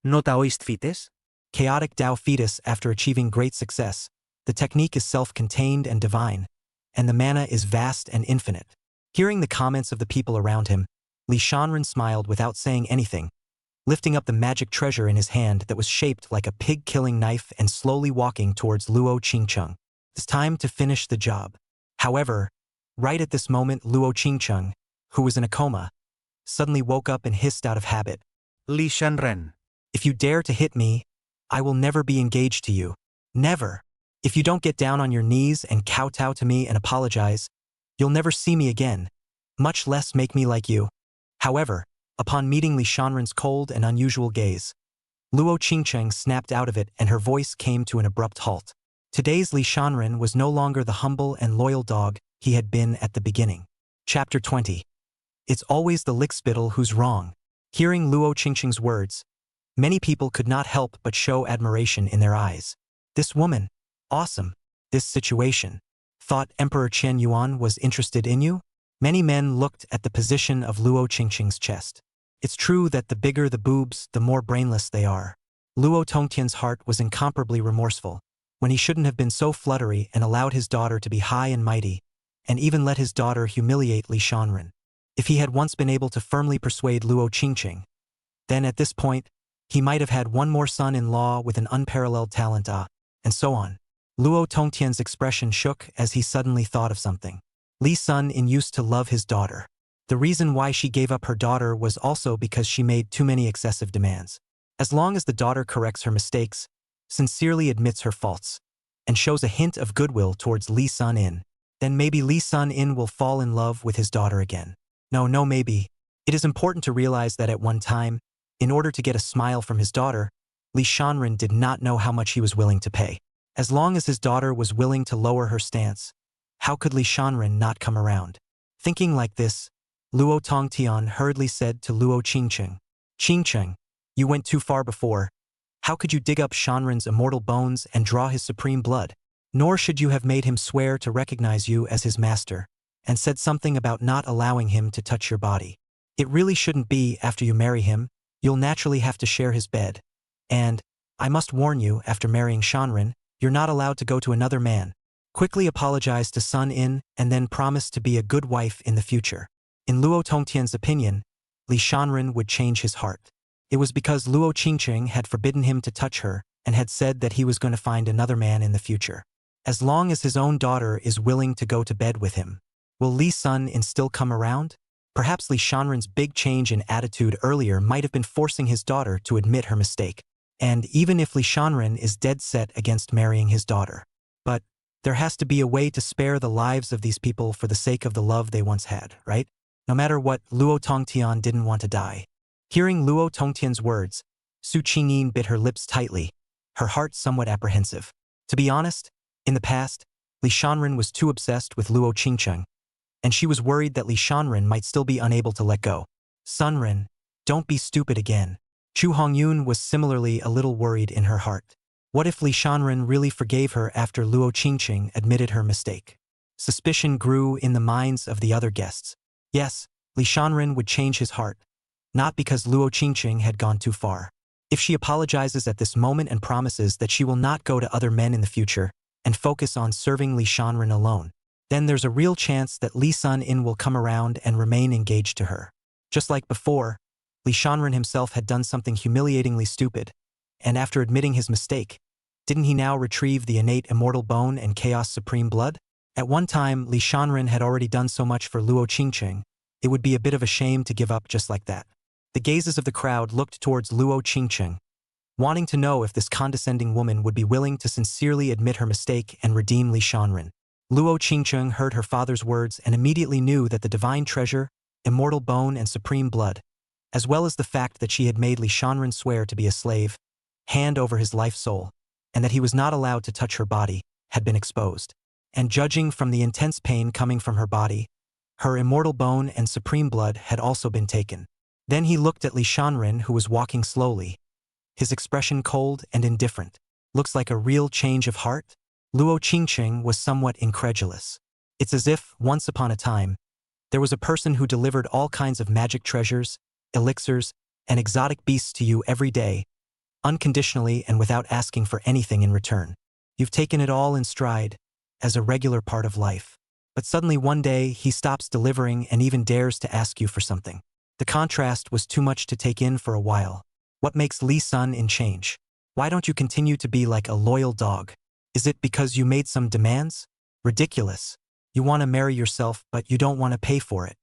No Taoist fetus? Chaotic Tao fetus after achieving great success. The technique is self-contained and divine, and the mana is vast and infinite. Hearing the comments of the people around him, Li Shanren smiled without saying anything, lifting up the magic treasure in his hand that was shaped like a pig-killing knife and slowly walking towards Luo Qingcheng. It's time to finish the job. However, right at this moment Luo Qingcheng, who was in a coma, suddenly woke up and hissed out of habit. Li Shanren. If you dare to hit me, I will never be engaged to you. Never. If you don't get down on your knees and kowtow to me and apologize, you'll never see me again, much less make me like you. However, upon meeting Li Shanren's cold and unusual gaze, Luo Qingcheng snapped out of it and her voice came to an abrupt halt. Today's Li Shanren was no longer the humble and loyal dog he had been at the beginning. Chapter 20. It's always the lickspittle who's wrong. Hearing Luo Qingcheng's words, many people could not help but show admiration in their eyes. This woman, awesome. This situation. Thought Emperor Qian Yuan was interested in you? Many men looked at the position of Luo Qingcheng's chest. It's true that the bigger the boobs, the more brainless they are. Luo Tongtian's heart was incomparably remorseful, when he shouldn't have been so fluttery and allowed his daughter to be high and mighty, and even let his daughter humiliate Li Shanren. If he had once been able to firmly persuade Luo Qingcheng, then at this point, he might have had one more son-in-law with an unparalleled talent, and so on. Luo Tongtian's expression shook as he suddenly thought of something. Li Sun used to love his daughter. The reason why she gave up her daughter was also because she made too many excessive demands. As long as the daughter corrects her mistakes, sincerely admits her faults, and shows a hint of goodwill towards Li Sun, then maybe Li Sun will fall in love with his daughter again. No, maybe. It is important to realize that at one time, in order to get a smile from his daughter, Li Shanren did not know how much he was willing to pay. As long as his daughter was willing to lower her stance, how could Li Shanren not come around? Thinking like this, Luo Tongtian hurriedly said to Luo Qingcheng, "Qingcheng, you went too far before. How could you dig up Shanren's immortal bones and draw his supreme blood? Nor should you have made him swear to recognize you as his master, and said something about not allowing him to touch your body. It really shouldn't be. After you marry him, you'll naturally have to share his bed. And, I must warn you, after marrying Shanren, you're not allowed to go to another man. Quickly apologize to Sun In and then promise to be a good wife in the future." In Luo Tongtian's opinion, Li Shanren would change his heart. It was because Luo Qingcheng had forbidden him to touch her and had said that he was going to find another man in the future. As long as his own daughter is willing to go to bed with him, will Li Sun In still come around? Perhaps Li Shanren's big change in attitude earlier might have been forcing his daughter to admit her mistake. And even if Li Shanren is dead set against marrying his daughter. But there has to be a way to spare the lives of these people for the sake of the love they once had, right? No matter what, Luo Tongtian didn't want to die. Hearing Luo Tongtian's words, Su Qingyin bit her lips tightly, her heart somewhat apprehensive. To be honest, in the past, Li Shanren was too obsessed with Luo Qingcheng, and she was worried that Li Shanren might still be unable to let go. "Sunren, don't be stupid again." Chu Hongyun was similarly a little worried in her heart. What if Li Shanren really forgave her after Luo Qingcheng admitted her mistake? Suspicion grew in the minds of the other guests. Yes, Li Shanren would change his heart, not because Luo Qingcheng had gone too far. If she apologizes at this moment and promises that she will not go to other men in the future and focus on serving Li Shanren alone, then there's a real chance that Li Sun In will come around and remain engaged to her. Just like before, Li Shanren himself had done something humiliatingly stupid, and after admitting his mistake, didn't he now retrieve the innate immortal bone and chaos supreme blood? At one time, Li Shanren had already done so much for Luo Qingcheng, it would be a bit of a shame to give up just like that. The gazes of the crowd looked towards Luo Qingcheng, wanting to know if this condescending woman would be willing to sincerely admit her mistake and redeem Li Shanren. Luo Qingcheng heard her father's words and immediately knew that the divine treasure, immortal bone and supreme blood, as well as the fact that she had made Li Shanren swear to be a slave, hand over his life soul, and that he was not allowed to touch her body, had been exposed. And judging from the intense pain coming from her body, her immortal bone and supreme blood had also been taken. Then he looked at Li Shanren, who was walking slowly, his expression cold and indifferent. Looks like a real change of heart? Luo Qingcheng was somewhat incredulous. It's as if, once upon a time, there was a person who delivered all kinds of magic treasures, elixirs, and exotic beasts to you every day, unconditionally and without asking for anything in return. You've taken it all in stride, as a regular part of life. But suddenly one day, he stops delivering and even dares to ask you for something. The contrast was too much to take in for a while. What makes Li Sun In change? Why don't you continue to be like a loyal dog? Is it because you made some demands? Ridiculous. You want to marry yourself, but you don't want to pay for it.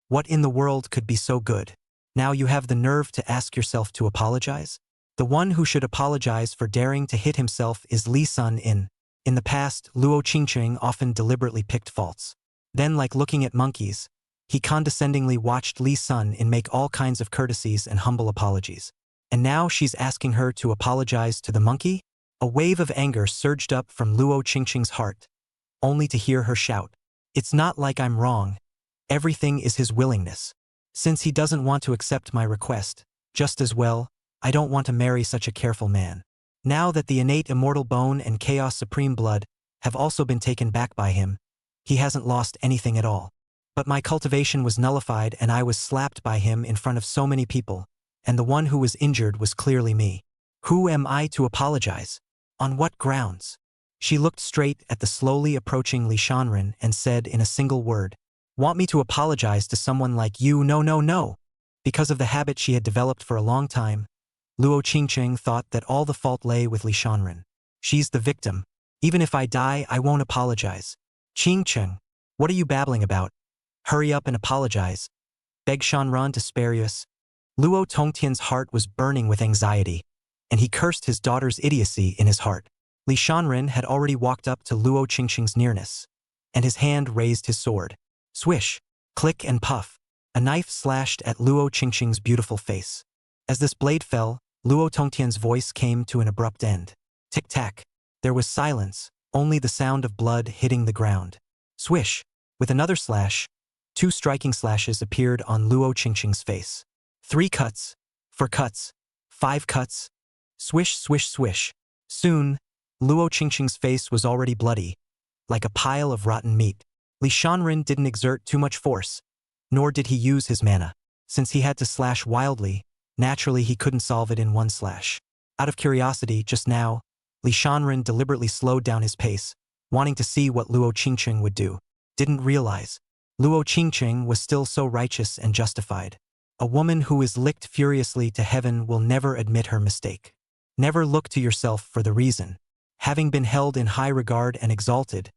What in the world could be so good? Now you have the nerve to ask yourself to apologize? The one who should apologize for daring to hit himself is Li Sun In. In the past, Luo Qingcheng often deliberately picked faults. Then, like looking at monkeys, he condescendingly watched Li Sun In make all kinds of courtesies and humble apologies. And now she's asking her to apologize to the monkey? A wave of anger surged up from Luo Qingcheng's heart, only to hear her shout, "It's not like I'm wrong. Everything is his willingness. Since he doesn't want to accept my request, just as well, I don't want to marry such a careful man. Now that the innate immortal bone and chaos supreme blood have also been taken back by him, he hasn't lost anything at all. But my cultivation was nullified and I was slapped by him in front of so many people, and the one who was injured was clearly me. Who am I to apologize? On what grounds?" She looked straight at the slowly approaching Li Shanren and said in a single word, "Want me to apologize to someone like you? No, no, no." Because of the habit she had developed for a long time, Luo Qingcheng thought that all the fault lay with Li Shanren. She's the victim. Even if I die, I won't apologize. Qingcheng, what are you babbling about? Hurry up and apologize. Beg Shanran to spare us. Luo Tongtian's heart was burning with anxiety, and he cursed his daughter's idiocy in his heart. Li Shanren had already walked up to Luo Qingcheng's nearness, and his hand raised his sword. Swish, click and puff, a knife slashed at Luo Qingcheng's beautiful face. As this blade fell, Luo Tongtian's voice came to an abrupt end. Tic-tac. There was silence, only the sound of blood hitting the ground. Swish. With another slash, 2 striking slashes appeared on Luo Qingqing's face. 3 cuts. 4 cuts. 5 cuts. Swish, swish, swish. Soon, Luo Qingqing's face was already bloody, like a pile of rotten meat. Li Shanren didn't exert too much force, nor did he use his mana. Since he had to slash wildly, naturally he couldn't solve it in one slash. Out of curiosity, just now, Li Shanren deliberately slowed down his pace, wanting to see what Luo Qingqing would do. Didn't realize. Luo Qingqing was still so righteous and justified. A woman who is licked furiously to heaven will never admit her mistake. Never look to yourself for the reason. Having been held in high regard and exalted,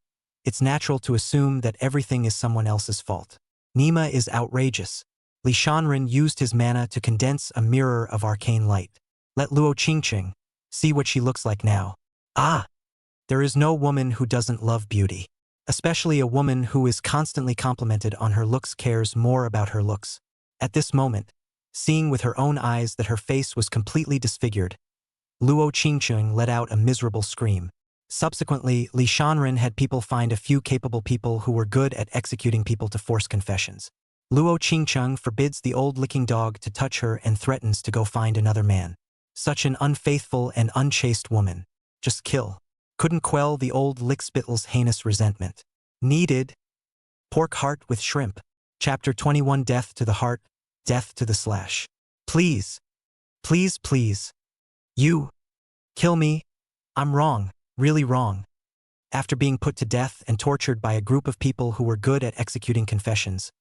it's natural to assume that everything is someone else's fault. Nima is outrageous. Li Shanren used his mana to condense a mirror of arcane light. Let Luo Qingqing see what she looks like now. Ah! There is no woman who doesn't love beauty. Especially a woman who is constantly complimented on her looks cares more about her looks. At this moment, seeing with her own eyes that her face was completely disfigured, Luo Qingqing let out a miserable scream. Subsequently, Li Shanren had people find a few capable people who were good at executing people to force confessions. Luo Qingqing forbids the old licking dog to touch her and threatens to go find another man. Such an unfaithful and unchaste woman. Just kill. Couldn't quell the old lickspittle's heinous resentment. Needed. Pork heart with shrimp. Chapter 21. Death to the heart, death to the slash. Please. Please, please. You. Kill me. I'm wrong, really wrong. After being put to death and tortured by a group of people who were good at executing confessions,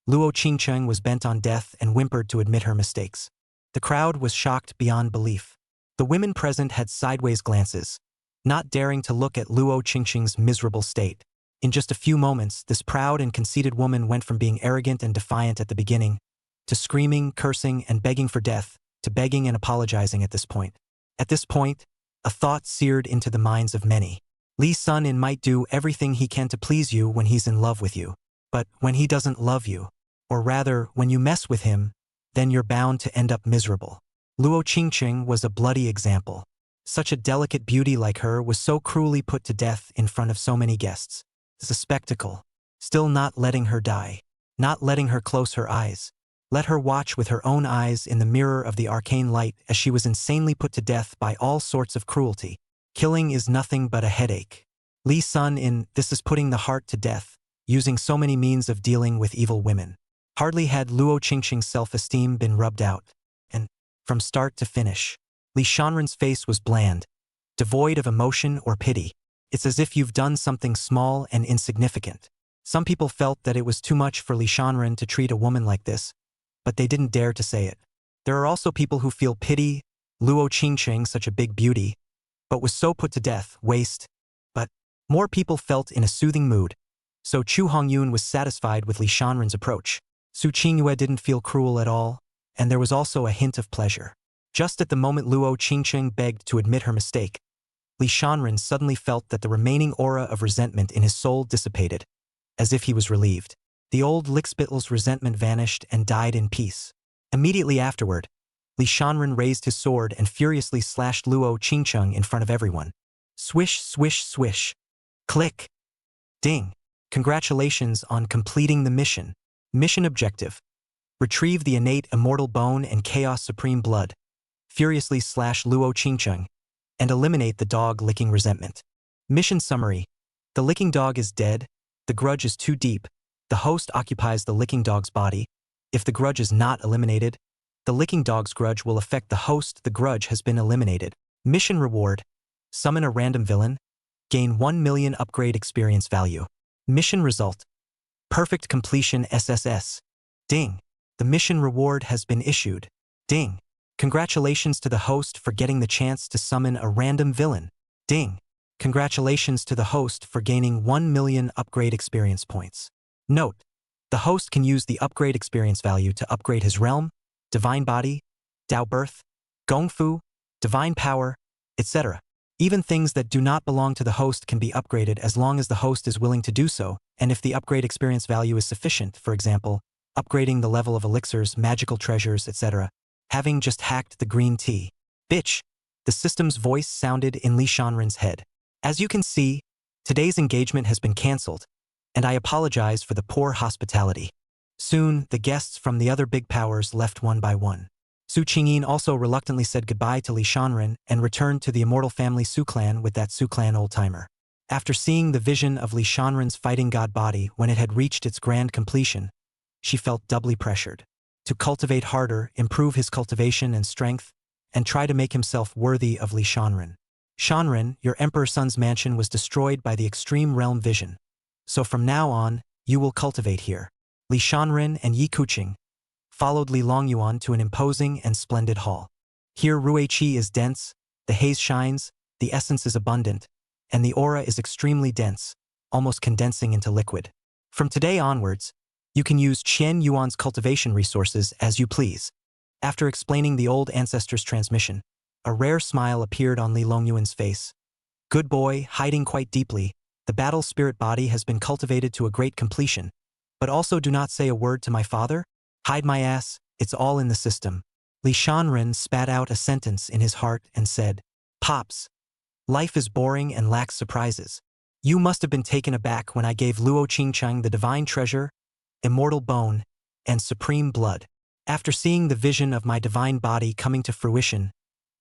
Luo Qingqing was bent on death and whimpered to admit her mistakes. The crowd was shocked beyond belief. The women present had sideways glances, not daring to look at Luo Qingqing's miserable state. In just a few moments, this proud and conceited woman went from being arrogant and defiant at the beginning, to screaming, cursing, and begging for death, to begging and apologizing at this point. At this point, a thought seared into the minds of many. Li Sun might do everything he can to please you when he's in love with you. But when he doesn't love you, or rather, when you mess with him, then you're bound to end up miserable. Luo Qingqing was a bloody example. Such a delicate beauty like her was so cruelly put to death in front of so many guests. It's a spectacle. Still not letting her die. Not letting her close her eyes. Let her watch with her own eyes in the mirror of the arcane light as she was insanely put to death by all sorts of cruelty. Killing is nothing but a headache. Li Sun in This is Putting the Heart to Death, using so many means of dealing with evil women. Hardly had Luo Qingqing's self-esteem been rubbed out, and, from start to finish, Li Shanren's face was bland, devoid of emotion or pity. It's as if you've done something small and insignificant. Some people felt that it was too much for Li Shanren to treat a woman like this, but they didn't dare to say it. There are also people who feel pity, Luo Qingqing, such a big beauty, but was so put to death, waste. But more people felt in a soothing mood, so Chu Hongyun was satisfied with Li Shanren's approach. Su Qingyue didn't feel cruel at all, and there was also a hint of pleasure. Just at the moment Luo Qingqing begged to admit her mistake, Li Shanren suddenly felt that the remaining aura of resentment in his soul dissipated, as if he was relieved. The old lickspittle's resentment vanished and died in peace. Immediately afterward, Li Shanren raised his sword and furiously slashed Luo Qingqing in front of everyone. Swish, swish, swish. Click. Ding. Congratulations on completing the mission. Mission objective. Retrieve the innate immortal bone and chaos supreme blood. Furiously slash Luo Qingqing. And eliminate the dog licking resentment. Mission summary. The licking dog is dead. The grudge is too deep. The host occupies the licking dog's body. If the grudge is not eliminated, the licking dog's grudge will affect the host. The grudge has been eliminated. Mission reward. Summon a random villain. Gain 1 million upgrade experience value. Mission result. Perfect completion SSS. Ding. The mission reward has been issued. Ding. Congratulations to the host for getting the chance to summon a random villain. Ding. Congratulations to the host for gaining 1 million upgrade experience points. Note. The host can use the upgrade experience value to upgrade his realm, divine body, Dao birth, Gongfu, divine power, etc. Even things that do not belong to the host can be upgraded as long as the host is willing to do so, and if the upgrade experience value is sufficient, for example, upgrading the level of elixirs, magical treasures, etc., having just hacked the green tea. Bitch, the system's voice sounded in Li Shanren's head. As you can see, today's engagement has been cancelled, and I apologize for the poor hospitality. Soon, the guests from the other big powers left one by one. Su Qingyin also reluctantly said goodbye to Li Shanren and returned to the immortal family Su clan with that Su clan old-timer. After seeing the vision of Li Shanren's fighting god body when it had reached its grand completion, she felt doubly pressured to cultivate harder, improve his cultivation and strength, and try to make himself worthy of Li Shanren. Shanren, your emperor son's mansion was destroyed by the extreme realm vision. So from now on, you will cultivate here. Li Shanren and Yi Kuqing followed Li Longyuan to an imposing and splendid hall. Here Ruiqi is dense, the haze shines, the essence is abundant, and the aura is extremely dense, almost condensing into liquid. From today onwards, you can use Qian Yuan's cultivation resources as you please. After explaining the old ancestor's transmission, a rare smile appeared on Li Longyuan's face. Good boy, hiding quite deeply, the battle spirit body has been cultivated to a great completion, but also do not say a word to my father? Hide my ass, it's all in the system. Li Shanren spat out a sentence in his heart and said, Pops, life is boring and lacks surprises. You must have been taken aback when I gave Luo Qingchang the divine treasure, immortal bone, and supreme blood. After seeing the vision of my divine body coming to fruition,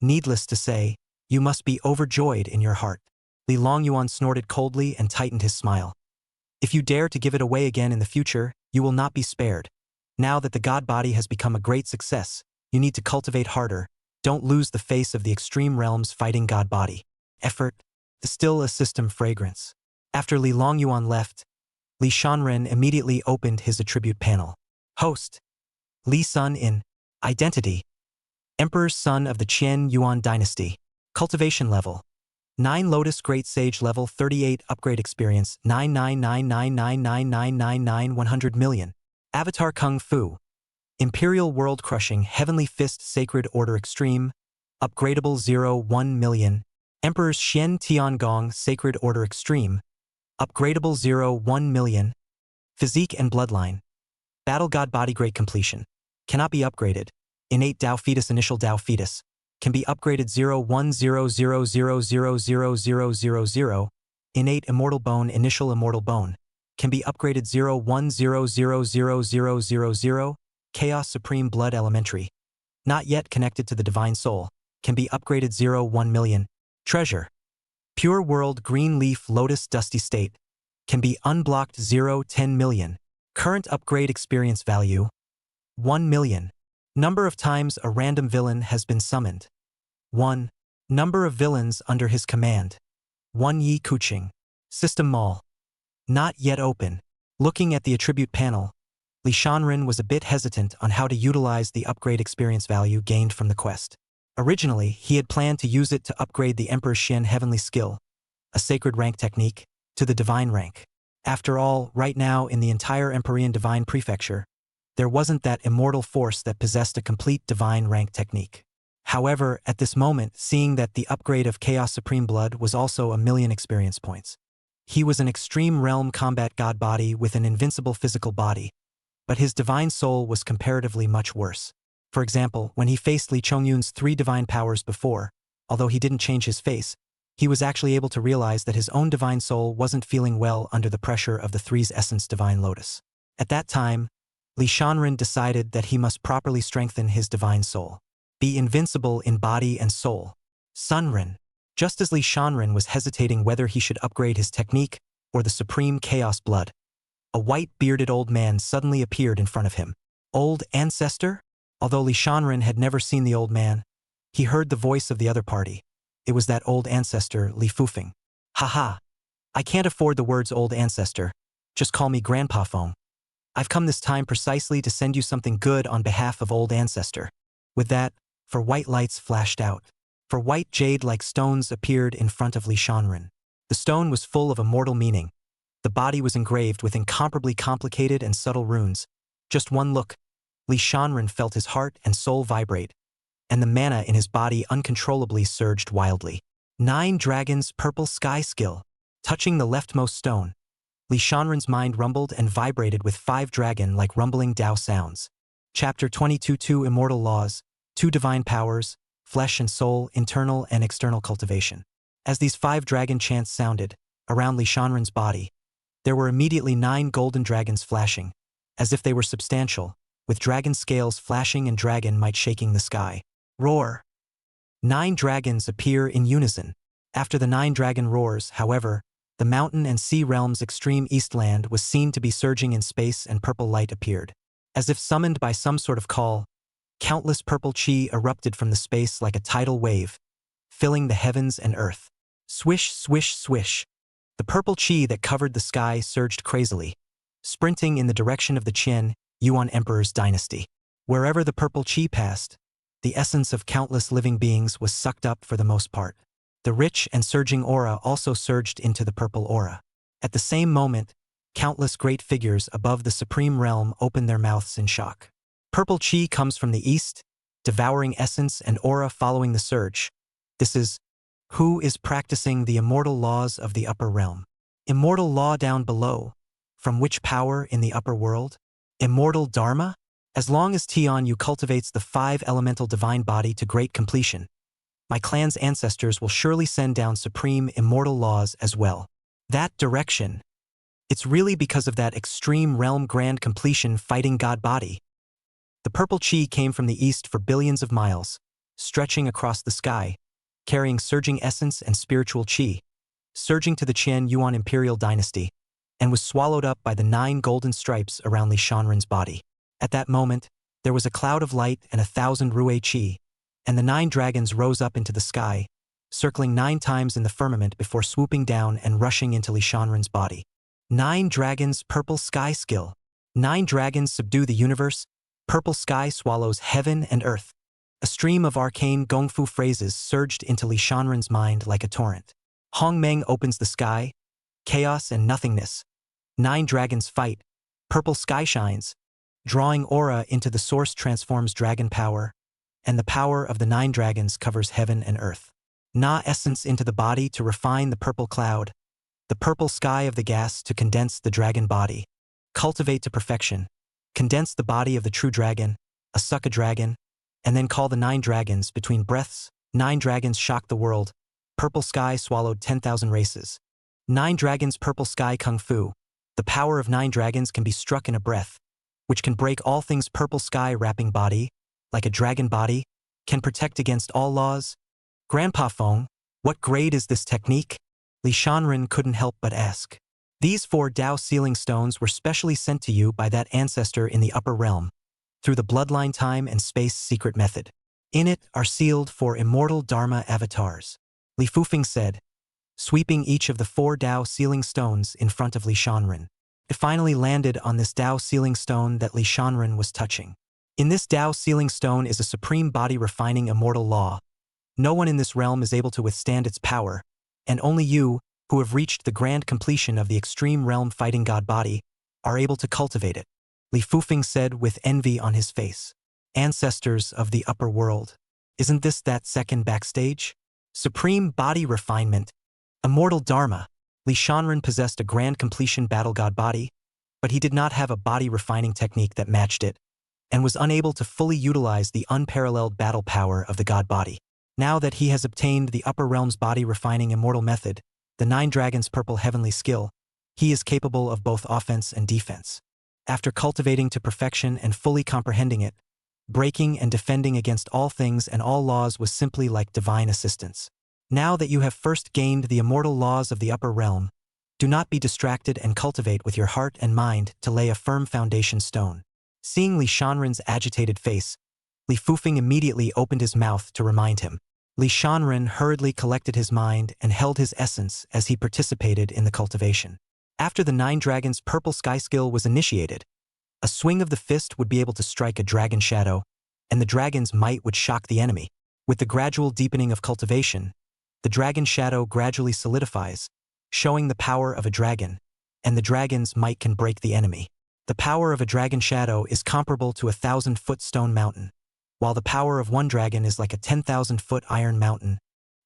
needless to say, you must be overjoyed in your heart. Li Longyuan snorted coldly and tightened his smile. If you dare to give it away again in the future, you will not be spared. Now that the god body has become a great success, you need to cultivate harder. Don't lose the face of the extreme realm's fighting god body. Effort, distill a system fragrance. After Li Longyuan left, Li Shanren immediately opened his attribute panel. Host, Li Sun in Identity, Emperor's son of the Qian Yuan dynasty. Cultivation level 9 Lotus Great Sage level 38 Upgrade experience 999999999 million. Avatar Kung Fu, Imperial World Crushing Heavenly Fist Sacred Order Extreme, Upgradable 0-1 million. Emperor's Xian Tiangong Sacred Order Extreme, Upgradable 0-1 million. Physique and Bloodline, Battle God Body Great Completion, cannot be upgraded. Innate Dao Fetus Initial Dao Fetus, can be upgraded 0-1-0-0-0-0-0-0-0-0-0. Innate Immortal Bone Initial Immortal Bone, can be upgraded 0-1-0-0-0-0-0-0. Chaos Supreme Blood Elementary, not yet connected to the Divine Soul, can be upgraded 0-1 million. Treasure, Pure World Green Leaf Lotus Dusty State, can be unblocked 0-10 million. Current upgrade experience value, 1 million. Number of times a random villain has been summoned, 1. Number of villains under his command, 1 Yi Kuqing. System Mall, not yet open. Looking at the attribute panel, Li Shanren was a bit hesitant on how to utilize the upgrade experience value gained from the quest. Originally, he had planned to use it to upgrade the Emperor Xian Heavenly Skill, a sacred rank technique, to the divine rank. After all, right now in the entire Empyrean Divine Prefecture, there wasn't that immortal force that possessed a complete divine rank technique. However, at this moment, seeing that the upgrade of Chaos Supreme Blood was also 1 million experience points. He was an extreme realm combat god body with an invincible physical body, but his divine soul was comparatively much worse. For example, when he faced Li Chongyun's 3 divine powers before, although he didn't change his face, he was actually able to realize that his own divine soul wasn't feeling well under the pressure of the 3's essence Divine Lotus. At that time, Li Shanren decided that he must properly strengthen his divine soul, be invincible in body and soul. Sunren. Just as Li Shanren was hesitating whether he should upgrade his technique or the supreme chaos blood, a white-bearded old man suddenly appeared in front of him. Old ancestor? Although Li Shanren had never seen the old man, he heard the voice of the other party. It was that old ancestor, Li Fufeng. Haha. I can't afford the words old ancestor. Just call me Grandpa Foam. I've come this time precisely to send you something good on behalf of old ancestor. With that, 4 white lights flashed out. 4 white jade-like stones appeared in front of Li Shanren. The stone was full of immortal meaning. The body was engraved with incomparably complicated and subtle runes. Just one look, Li Shanren felt his heart and soul vibrate, and the mana in his body uncontrollably surged wildly. 9 Dragons Purple Sky Skill. Touching the leftmost stone, Li Shanren's mind rumbled and vibrated with 5 dragon-like rumbling Dao sounds. Chapter 22 2 Immortal Laws, 2 Divine Powers, flesh and soul, internal and external cultivation. As these 5 dragon chants sounded, around Li Shanren's body, there were immediately 9 golden dragons flashing, as if they were substantial, with dragon scales flashing and dragon might shaking the sky. Roar! 9 dragons appear in unison. After the 9 dragon roars, however, the mountain and sea realm's extreme eastland was seen to be surging in space and purple light appeared. As if summoned by some sort of call, countless purple chi erupted from the space like a tidal wave, filling the heavens and earth. Swish, swish, swish. The purple chi that covered the sky surged crazily, sprinting in the direction of the Qian Yuan Emperor's dynasty. Wherever the purple chi passed, the essence of countless living beings was sucked up for the most part. The rich and surging aura also surged into the purple aura. At the same moment, countless great figures above the supreme realm opened their mouths in shock. Purple chi comes from the east, devouring essence and aura following the surge. This is who is practicing the immortal laws of the upper realm. Immortal law down below. From which power in the upper world? Immortal dharma? As long as Tian Yu cultivates the 5 elemental divine body to great completion, my clan's ancestors will surely send down supreme immortal laws as well. That direction. It's really because of that extreme realm grand completion fighting god body. The purple chi came from the east for billions of miles, stretching across the sky, carrying surging essence and spiritual chi, surging to the Qian Yuan imperial dynasty, and was swallowed up by the 9 golden stripes around Li Shanren's body. At that moment, there was a cloud of light and 1,000 Rue Qi, and the 9 dragons rose up into the sky, circling 9 times in the firmament before swooping down and rushing into Li Shanren's body. 9 dragons purple sky skill. 9 dragons subdue the universe, purple sky swallows heaven and earth. A stream of arcane gongfu phrases surged into Li Shanren's mind like a torrent. Hong Meng opens the sky, chaos and nothingness. 9 dragons fight, purple sky shines, drawing aura into the source transforms dragon power, and the power of the 9 dragons covers heaven and earth. Na essence into the body to refine the purple cloud, the purple sky of the gas to condense the dragon body. Cultivate to perfection. Condense the body of the true dragon, a sucka dragon, and then call the 9 dragons between breaths. 9 dragons shocked the world. Purple sky swallowed 10,000 races. 9 dragons purple sky kung fu. The power of 9 dragons can be struck in a breath, which can break all things purple sky wrapping body, like a dragon body, can protect against all laws. Grandpa Feng, what grade is this technique? Li Shanren couldn't help but ask. These 4 Dao sealing stones were specially sent to you by that ancestor in the upper realm, through the bloodline time and space secret method. In it are sealed 4 immortal Dharma avatars. Li Fufeng said, sweeping each of the 4 Dao sealing stones in front of Li Shanren. It finally landed on this Dao sealing stone that Li Shanren was touching. In this Dao sealing stone is a supreme body refining immortal law. No one in this realm is able to withstand its power, and only you, who have reached the grand completion of the extreme realm fighting god body, are able to cultivate it. Li Fufeng said with envy on his face. Ancestors of the upper world. Isn't this that second backstage? Supreme body refinement. Immortal dharma. Li Shanren possessed a grand completion battle god body, but he did not have a body refining technique that matched it, and was unable to fully utilize the unparalleled battle power of the god body. Now that he has obtained the upper realm's body refining immortal method, the 9 dragons purple heavenly skill, he is capable of both offense and defense. After cultivating to perfection and fully comprehending it, breaking and defending against all things and all laws was simply like divine assistance. Now that you have first gained the immortal laws of the upper realm, do not be distracted and cultivate with your heart and mind to lay a firm foundation stone. Seeing Li Shanren's agitated face, Li Fufeng immediately opened his mouth to remind him. Li Shanren hurriedly collected his mind and held his essence as he participated in the cultivation. After the 9 dragons purple sky skill was initiated, a swing of the fist would be able to strike a dragon shadow, and the dragon's might would shock the enemy. With the gradual deepening of cultivation, the dragon shadow gradually solidifies, showing the power of a dragon, and the dragon's might can break the enemy. The power of a dragon shadow is comparable to a 1,000-foot stone mountain, while the power of one dragon is like a 10,000-foot iron mountain,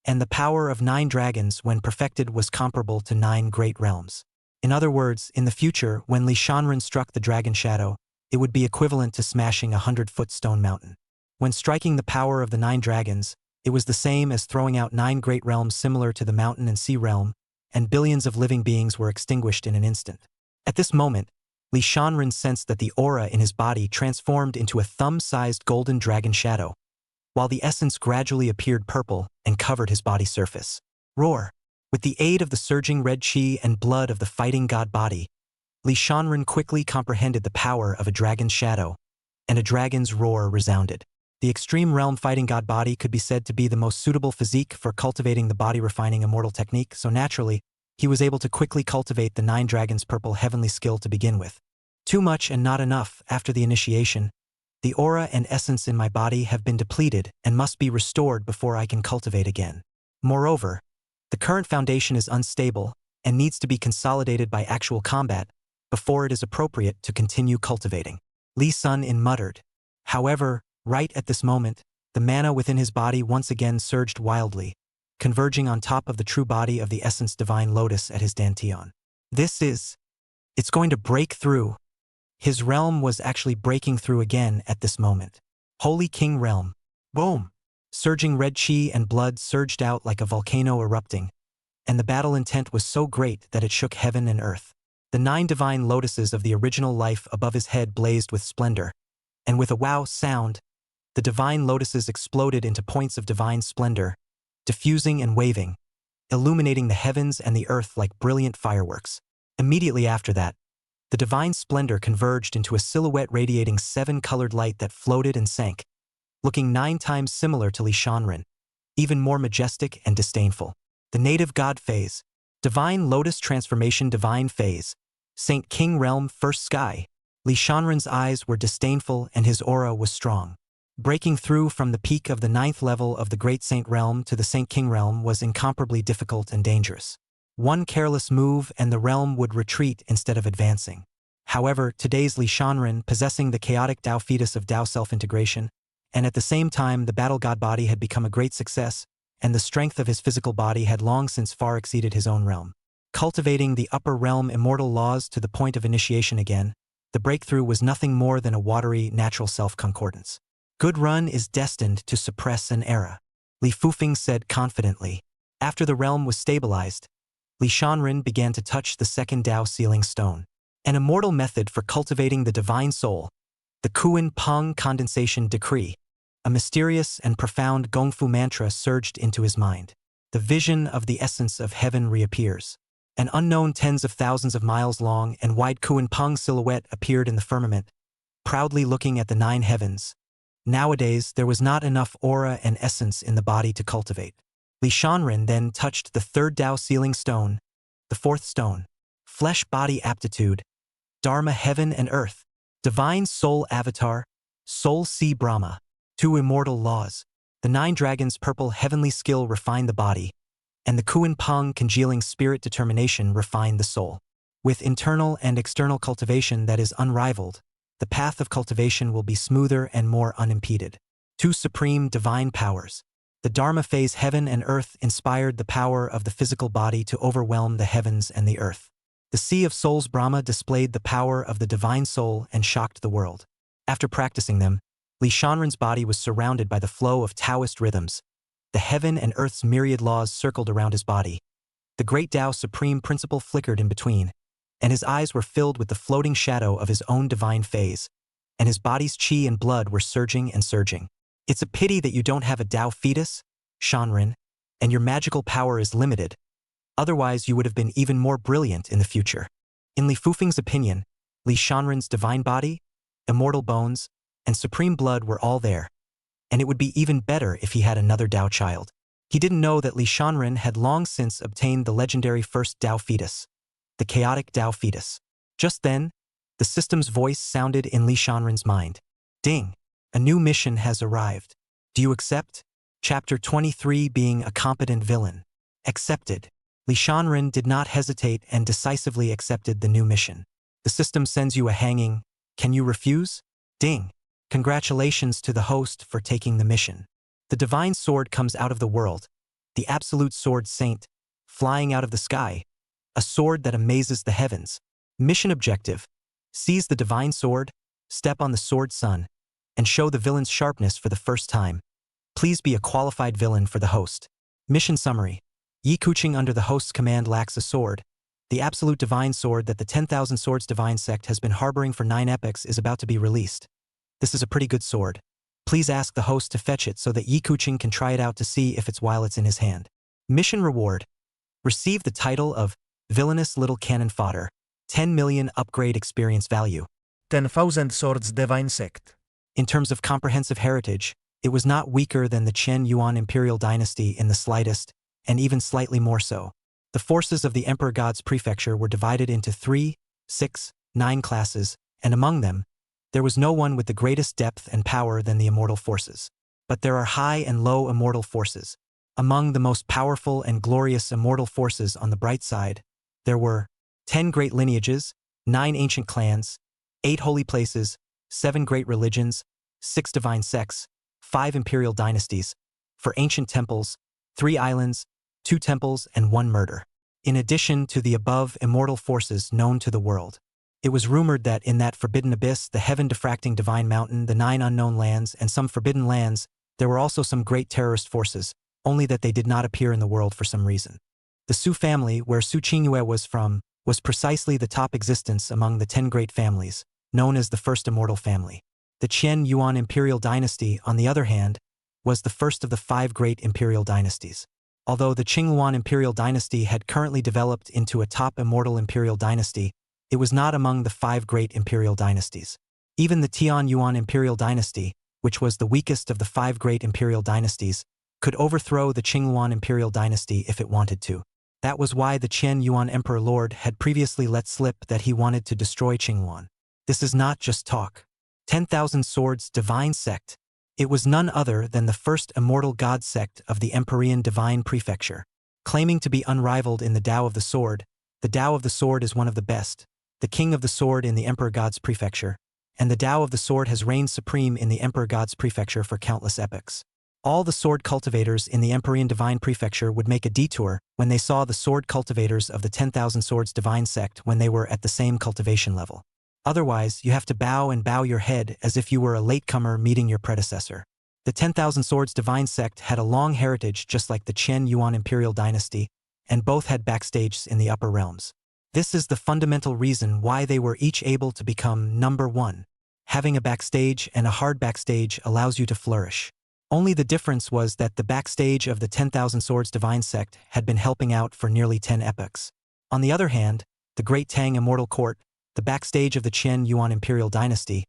and the power of 9 dragons when perfected was comparable to 9 great realms. In other words, in the future, when Li Shanren struck the dragon shadow, it would be equivalent to smashing a 100-foot stone mountain. When striking the power of the 9 dragons, It was the same as throwing out 9 great realms similar to the mountain and sea realm, and billions of living beings were extinguished in an instant. At this moment, Li Shanren sensed that the aura in his body transformed into a thumb-sized golden dragon shadow, while the essence gradually appeared purple and covered his body surface. Roar! With the aid of the surging red chi and blood of the fighting god body, Li Shanren quickly comprehended the power of a dragon's shadow, and a dragon's roar resounded. The extreme realm fighting god body could be said to be the most suitable physique for cultivating the body-refining immortal technique, so naturally, he was able to quickly cultivate the 9 dragons' purple heavenly skill to begin with. Too much and not enough after the initiation. The aura and essence in my body have been depleted and must be restored before I can cultivate again. Moreover, the current foundation is unstable and needs to be consolidated by actual combat before it is appropriate to continue cultivating. Li Sun muttered. However, right at this moment, the mana within his body once again surged wildly, converging on top of the true body of the essence divine lotus at his dantian. It's going to break through. His realm was actually breaking through again at this moment. Holy King Realm. Boom! Surging red chi and blood surged out like a volcano erupting, and the battle intent was so great that it shook heaven and earth. The 9 divine lotuses of the original life above his head blazed with splendor, and with a wow sound, the divine lotuses exploded into points of divine splendor, diffusing and waving, illuminating the heavens and the earth like brilliant fireworks. Immediately after that, the divine splendor converged into a silhouette radiating 7-colored light that floated and sank, looking 9 times similar to Li Shanren, even more majestic and disdainful. The native god phase, divine lotus transformation divine phase, Saint King Realm first sky. Li Shanren's eyes were disdainful and his aura was strong. Breaking through from the peak of the 9th level of the Great Saint Realm to the Saint King Realm was incomparably difficult and dangerous. One careless move and the realm would retreat instead of advancing. However, today's Li Shanren, possessing the chaotic Tao fetus of Tao self-integration, and at the same time the battle god body had become a great success, and the strength of his physical body had long since far exceeded his own realm. Cultivating the upper realm immortal laws to the point of initiation again, the breakthrough was nothing more than a watery natural self-concordance. Good Run is destined to suppress an era, Li Fufeng said confidently. After the realm was stabilized, Li Shanren began to touch the second Tao sealing stone, an immortal method for cultivating the divine soul, the Kuan Peng condensation decree. A mysterious and profound Gongfu mantra surged into his mind. The vision of the essence of heaven reappears. An unknown tens of thousands of miles long and wide Kuan Peng silhouette appeared in the firmament, proudly looking at the 9 heavens. Nowadays, there was not enough aura and essence in the body to cultivate. Li Shanren then touched the 3rd Tao sealing stone, the 4th stone, flesh body aptitude, Dharma heaven and earth, divine soul avatar, soul sea Brahma, 2 immortal laws. The 9 dragons' purple heavenly skill refined the body, and the Kuan Peng congealing spirit determination refined the soul. With internal and external cultivation that is unrivaled, the path of cultivation will be smoother and more unimpeded. 2 supreme divine powers. The Dharma phase heaven and earth inspired the power of the physical body to overwhelm the heavens and the earth. The Sea of Souls Brahma displayed the power of the divine soul and shocked the world. After practicing them, Li Shanren's body was surrounded by the flow of Taoist rhythms. The heaven and earth's myriad laws circled around his body. The great Tao supreme principle flickered in between, and his eyes were filled with the floating shadow of his own divine phase, and his body's chi and blood were surging and surging. It's a pity that you don't have a Tao fetus, Shanren, and your magical power is limited. Otherwise, you would have been even more brilliant in the future. In Li Fufeng's opinion, Li Shanren's divine body, immortal bones, and supreme blood were all there, and it would be even better if he had another Tao child. He didn't know that Li Shanren had long since obtained the legendary first Tao fetus, the chaotic Tao fetus. Just then, the system's voice sounded in Li Shanren's mind. Ding! A new mission has arrived. Do you accept? Chapter 23 Being a Competent Villain. Accepted. Li Shanren did not hesitate and decisively accepted the new mission. The system sends you a hanging. Can you refuse? Ding! Congratulations to the host for taking the mission. The divine sword comes out of the world, the absolute sword saint, flying out of the sky, a sword that amazes the heavens. Mission objective: seize the divine sword, step on the sword sun, and show the villain's sharpness for the first time. Please be a qualified villain for the host. Mission summary. Yi Kuching under the host's command lacks a sword. The absolute divine sword that the 10,000 Swords Divine Sect has been harboring for 9 epochs is about to be released. This is a pretty good sword. Please ask the host to fetch it so that Yi Kuching can try it out to see if it's while it's in his hand. Mission reward. Receive the title of Villainous Little Cannon Fodder. 10 million upgrade experience value. 10,000 Swords Divine Sect. In terms of comprehensive heritage, it was not weaker than the Chen Yuan Imperial Dynasty in the slightest, and even slightly more so. The forces of the Emperor God's prefecture were divided into 3, 6, 9 classes, and among them, there was no one with the greatest depth and power than the immortal forces. But there are high and low immortal forces. Among the most powerful and glorious immortal forces on the bright side, there were 10 great lineages, 9 ancient clans, 8 holy places, 7 great religions, 6 divine sects, 5 imperial dynasties, 4 ancient temples, 3 islands, 2 temples, and 1 murder. In addition to the above immortal forces known to the world, it was rumored that in that forbidden abyss, the heaven-diffracting divine mountain, the 9 unknown lands, and some forbidden lands, there were also some great terrorist forces, only that they did not appear in the world for some reason. The Su family, where Su Qingyue was from, was precisely the top existence among the 10 great families, known as the First Immortal Family. The Qian Yuan Imperial Dynasty, on the other hand, was the first of the 5 great imperial dynasties. Although the Qingyuan Imperial Dynasty had currently developed into a top immortal imperial dynasty, it was not among the 5 great imperial dynasties. Even the Tian Yuan Imperial Dynasty, which was the weakest of the 5 great imperial dynasties, could overthrow the Qingyuan Imperial Dynasty if it wanted to. That was why the Qian Yuan Emperor Lord had previously let slip that he wanted to destroy Qingyuan. This is not just talk. 10,000 Swords Divine Sect. It was none other than the first immortal god sect of the Emperorian Divine Prefecture. Claiming to be unrivaled in the Tao of the Sword, the Tao of the Sword is one of the best, the King of the Sword in the Emperor God's Prefecture, and the Tao of the Sword has reigned supreme in the Emperor God's Prefecture for countless epochs. All the sword cultivators in the Emperorian Divine Prefecture would make a detour when they saw the sword cultivators of the 10,000 Swords Divine Sect when they were at the same cultivation level. Otherwise, you have to bow and bow your head as if you were a latecomer meeting your predecessor. The 10,000 Swords Divine Sect had a long heritage just like the Qian Yuan Imperial Dynasty, and both had backstages in the upper realms. This is the fundamental reason why they were each able to become number 1. Having a backstage and a hard backstage allows you to flourish. Only the difference was that the backstage of the 10,000 Swords Divine Sect had been helping out for nearly 10 epochs. On the other hand, the Great Tang Immortal Court, the backstage of the Qian Yuan Imperial Dynasty,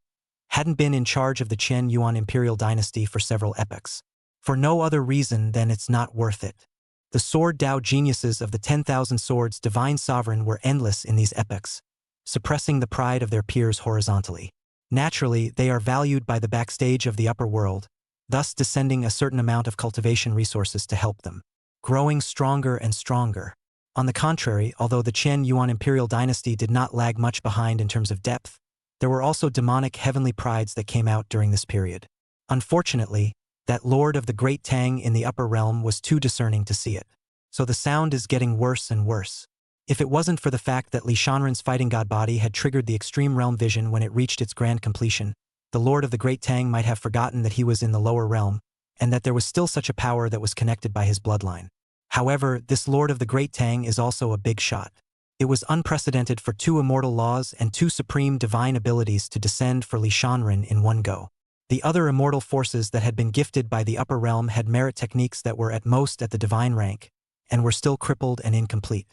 hadn't been in charge of the Qian Yuan Imperial Dynasty for several epochs. For no other reason than it's not worth it. The sword Tao geniuses of the 10,000 Swords Divine Sovereign were endless in these epochs, suppressing the pride of their peers horizontally. Naturally, they are valued by the backstage of the upper world, thus descending a certain amount of cultivation resources to help them, growing stronger and stronger. On the contrary, although the Qian Yuan Imperial Dynasty did not lag much behind in terms of depth, there were also demonic heavenly prides that came out during this period. Unfortunately, that Lord of the Great Tang in the upper realm was too discerning to see it. So the sound is getting worse and worse. If it wasn't for the fact that Li Shanren's fighting god body had triggered the extreme realm vision when it reached its grand completion, the Lord of the Great Tang might have forgotten that he was in the lower realm, and that there was still such a power that was connected by his bloodline. However, this Lord of the Great Tang is also a big shot. It was unprecedented for 2 immortal laws and 2 supreme divine abilities to descend for Li Shanren in one go. The other immortal forces that had been gifted by the upper realm had merit techniques that were at most at the divine rank, and were still crippled and incomplete.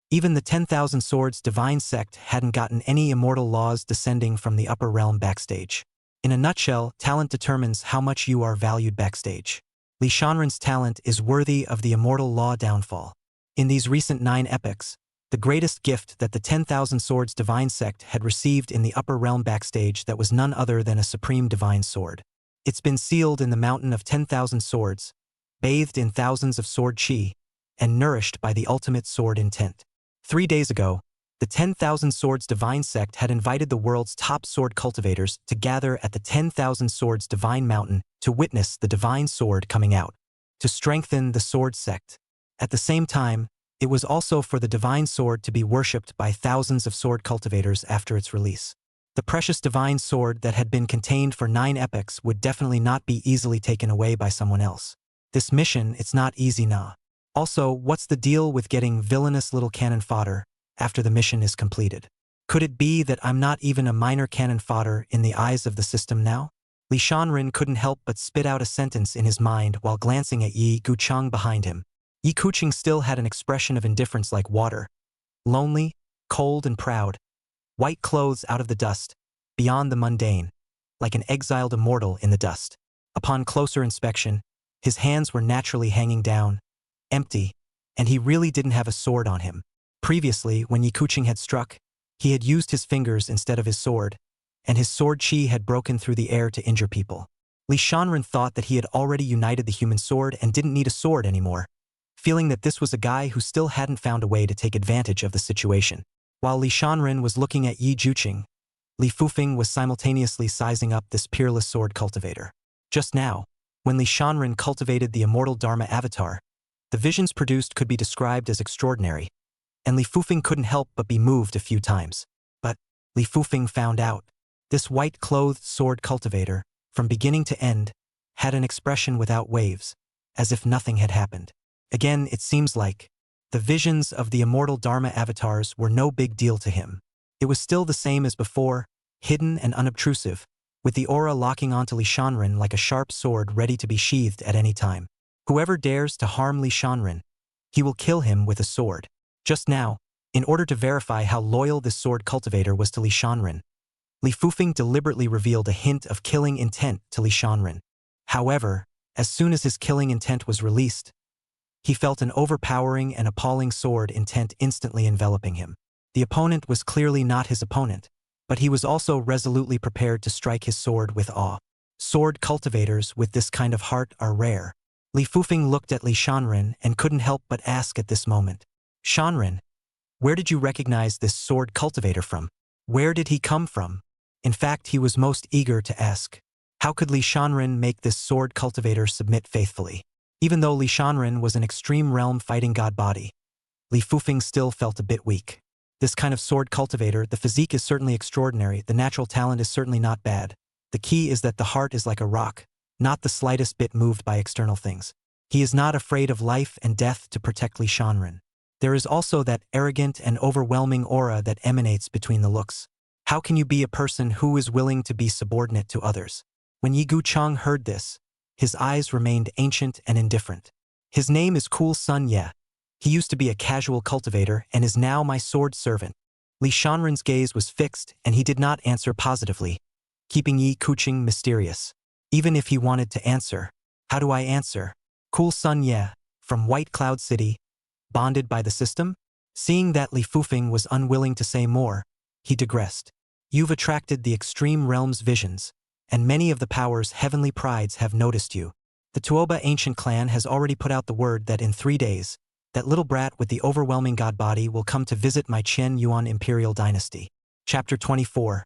Even the 10,000 Swords Divine Sect hadn't gotten any immortal laws descending from the upper realm backstage. In a nutshell, talent determines how much you are valued backstage. Li Shanren's talent is worthy of the immortal law downfall. In these recent 9 epochs, the greatest gift that the 10,000 Swords Divine Sect had received in the upper realm backstage that was none other than a supreme divine sword. It's been sealed in the mountain of 10,000 swords, bathed in thousands of sword chi, and nourished by the ultimate sword intent. 3 days ago, the 10,000 Swords Divine Sect had invited the world's top sword cultivators to gather at the 10,000 Swords Divine Mountain to witness the divine sword coming out, to strengthen the sword sect. At the same time, it was also for the divine sword to be worshipped by thousands of sword cultivators after its release. The precious divine sword that had been contained for 9 epochs would definitely not be easily taken away by someone else. This mission, it's not easy nah. Also, what's the deal with getting villainous little cannon fodder after the mission is completed? Could it be that I'm not even a minor cannon fodder in the eyes of the system now? Li Shanren couldn't help but spit out a sentence in his mind while glancing at Yi Gucheng behind him. Yi Gucheng still had an expression of indifference like water. Lonely, cold and proud. White clothes out of the dust, beyond the mundane, like an exiled immortal in the dust. Upon closer inspection, his hands were naturally hanging down, empty, and he really didn't have a sword on him. Previously, when Yi Gucheng had struck, he had used his fingers instead of his sword, and his sword chi had broken through the air to injure people. Li Shanren thought that he had already united the human sword and didn't need a sword anymore, feeling that this was a guy who still hadn't found a way to take advantage of the situation. While Li Shanren was looking at Yi Gucheng, Li Fufeng was simultaneously sizing up this peerless sword cultivator. Just now, when Li Shanren cultivated the immortal Dharma avatar, the visions produced could be described as extraordinary, and Li Fufeng couldn't help but be moved a few times. But Li Fufeng found out. This white-clothed sword cultivator, from beginning to end, had an expression without waves, as if nothing had happened. Again, it seems like the visions of the immortal Dharma avatars were no big deal to him. It was still the same as before, hidden and unobtrusive, with the aura locking onto Li Shanren like a sharp sword ready to be sheathed at any time. Whoever dares to harm Li Shanren, he will kill him with a sword. Just now, in order to verify how loyal this sword cultivator was to Li Shanren, Li Fufeng deliberately revealed a hint of killing intent to Li Shanren. However, as soon as his killing intent was released, he felt an overpowering and appalling sword intent instantly enveloping him. The opponent was clearly not his opponent, but he was also resolutely prepared to strike his sword with awe. Sword cultivators with this kind of heart are rare. Li Fufeng looked at Li Shanren and couldn't help but ask at this moment, "Shanren, where did you recognize this sword cultivator from? Where did he come from?" In fact, he was most eager to ask, how could Li Shanren make this sword cultivator submit faithfully? Even though Li Shanren was an extreme realm fighting god body, Li Fufeng still felt a bit weak. This kind of sword cultivator, the physique is certainly extraordinary, the natural talent is certainly not bad. The key is that the heart is like a rock, not the slightest bit moved by external things. He is not afraid of life and death to protect Li Shanren. There is also that arrogant and overwhelming aura that emanates between the looks. How can you be a person who is willing to be subordinate to others? When Yi Gucheng heard this, his eyes remained ancient and indifferent. His name is Cool Sun Ye. He used to be a casual cultivator and is now my sword servant. Li Shanren's gaze was fixed and he did not answer positively, keeping Yi Gucheng mysterious. Even if he wanted to answer, how do I answer? Cool Sun Ye, from White Cloud City, bonded by the system? Seeing that Li Fufeng was unwilling to say more, he digressed. You've attracted the extreme realm's visions, and many of the power's heavenly prides have noticed you. The Tuoba ancient clan has already put out the word that in 3 days, that little brat with the overwhelming god body will come to visit my Qian Yuan imperial dynasty. Chapter 24.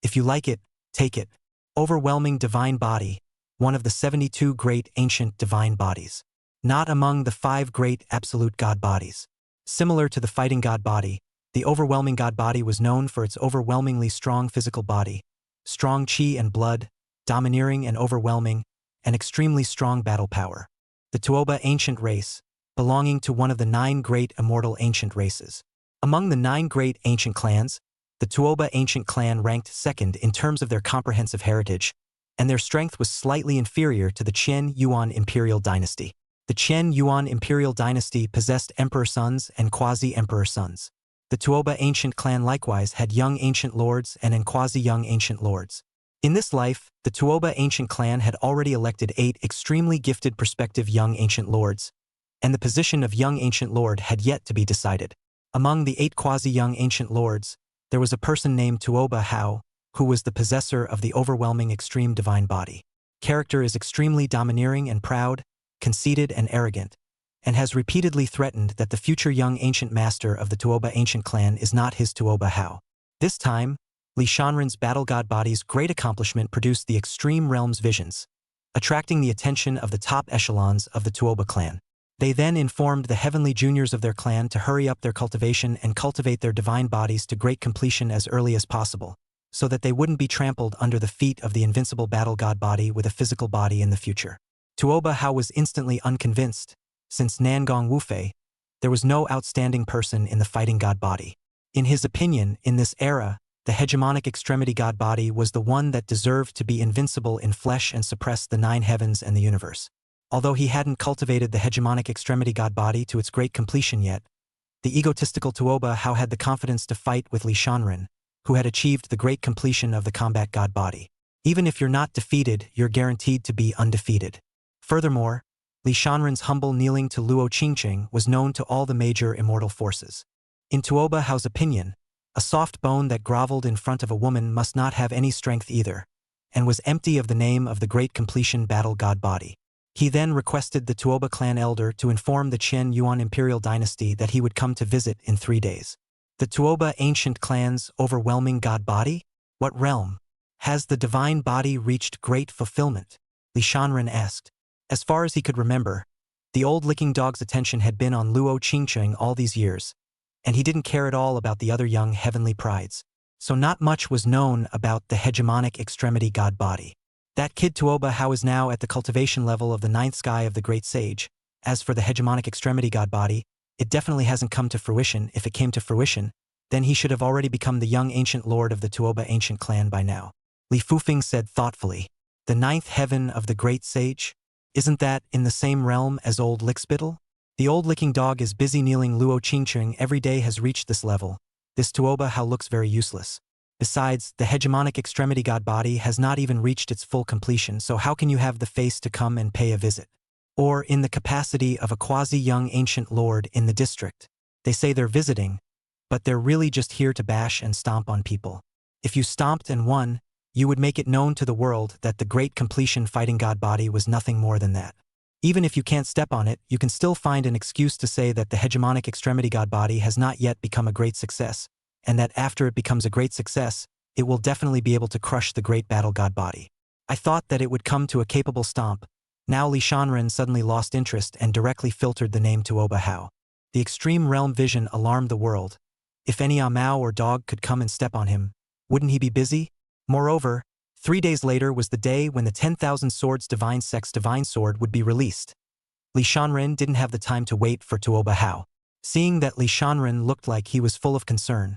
If you like it, take it. Overwhelming divine body, one of the 72 great ancient divine bodies. Not among the 5 great absolute god bodies. Similar to the fighting god body, the overwhelming god body was known for its overwhelmingly strong physical body, strong chi and blood, domineering and overwhelming, and extremely strong battle power. The Tuoba ancient race, belonging to one of the 9 great immortal ancient races. Among the 9 great ancient clans, the Tuoba ancient clan ranked second in terms of their comprehensive heritage, and their strength was slightly inferior to the Qian Yuan imperial dynasty. The Qian Yuan imperial dynasty possessed emperor sons and quasi-emperor sons. The Tuoba ancient clan likewise had young ancient lords and quasi-young ancient lords. In this life, the Tuoba ancient clan had already elected 8 extremely gifted prospective young ancient lords, and the position of young ancient lord had yet to be decided. Among the 8 quasi-young ancient lords, there was a person named Tuoba Hao, who was the possessor of the overwhelming extreme divine body. Character is extremely domineering and proud, conceited and arrogant, and has repeatedly threatened that the future young ancient master of the Tuoba ancient clan is not his Tuoba Hao. This time, Li Shanren's battle god body's great accomplishment produced the extreme realm's visions, attracting the attention of the top echelons of the Tuoba clan. They then informed the heavenly juniors of their clan to hurry up their cultivation and cultivate their divine bodies to great completion as early as possible, so that they wouldn't be trampled under the feet of the invincible battle god body with a physical body in the future. Tuoba Hao was instantly unconvinced. Since Nangong Wufei, there was no outstanding person in the fighting god body. In his opinion, in this era, the hegemonic extremity god body was the one that deserved to be invincible in flesh and suppress the 9 heavens and the universe. Although he hadn't cultivated the hegemonic extremity god body to its great completion yet, the egotistical Tuoba Hao had the confidence to fight with Li Shanren, who had achieved the great completion of the combat god body. Even if you're not defeated, you're guaranteed to be undefeated. Furthermore, Li Shanren's humble kneeling to Luo Qingqing was known to all the major immortal forces. In Tuoba Hao's opinion, a soft bone that groveled in front of a woman must not have any strength either, and was empty of the name of the great completion battle god body. He then requested the Tuoba clan elder to inform the Qian Yuan imperial dynasty that he would come to visit in 3 days. The Tuoba ancient clan's overwhelming god body? What realm? Has the divine body reached great fulfillment? Li Shanren asked. As far as he could remember, the old licking dog's attention had been on Luo Qingqing all these years, and he didn't care at all about the other young heavenly prides. So not much was known about the hegemonic extremity god body. That kid Tuoba Hao is now at the cultivation level of the 9th sky of the great sage. As for the hegemonic extremity god body, it definitely hasn't come to fruition. If it came to fruition, then he should have already become the young ancient lord of the Tuoba ancient clan by now. Li Fufeng said thoughtfully. The 9th heaven of the great sage? Isn't that in the same realm as old Lickspittle? The old licking dog is busy kneeling. Luo Qingqing every day has reached this level. This Tuoba Hao looks very useless. Besides, the hegemonic extremity god body has not even reached its full completion, so how can you have the face to come and pay a visit? Or in the capacity of a quasi-young ancient lord in the district. They say they're visiting, but they're really just here to bash and stomp on people. If you stomped and won, you would make it known to the world that the great completion fighting god body was nothing more than that. Even if you can't step on it, you can still find an excuse to say that the hegemonic extremity god body has not yet become a great success, and that after it becomes a great success, it will definitely be able to crush the great battle god body. I thought that it would come to a capable stomp. Now Li Shanren suddenly lost interest and directly filtered the name Tuoba Hao. The extreme realm vision alarmed the world. If any Amao or dog could come and step on him, wouldn't he be busy? Moreover, 3 days later was the day when the 10,000 Swords Divine Sect's Divine Sword would be released. Li Shanren didn't have the time to wait for Tuoba Hao. Seeing that Li Shanren looked like he was full of concern,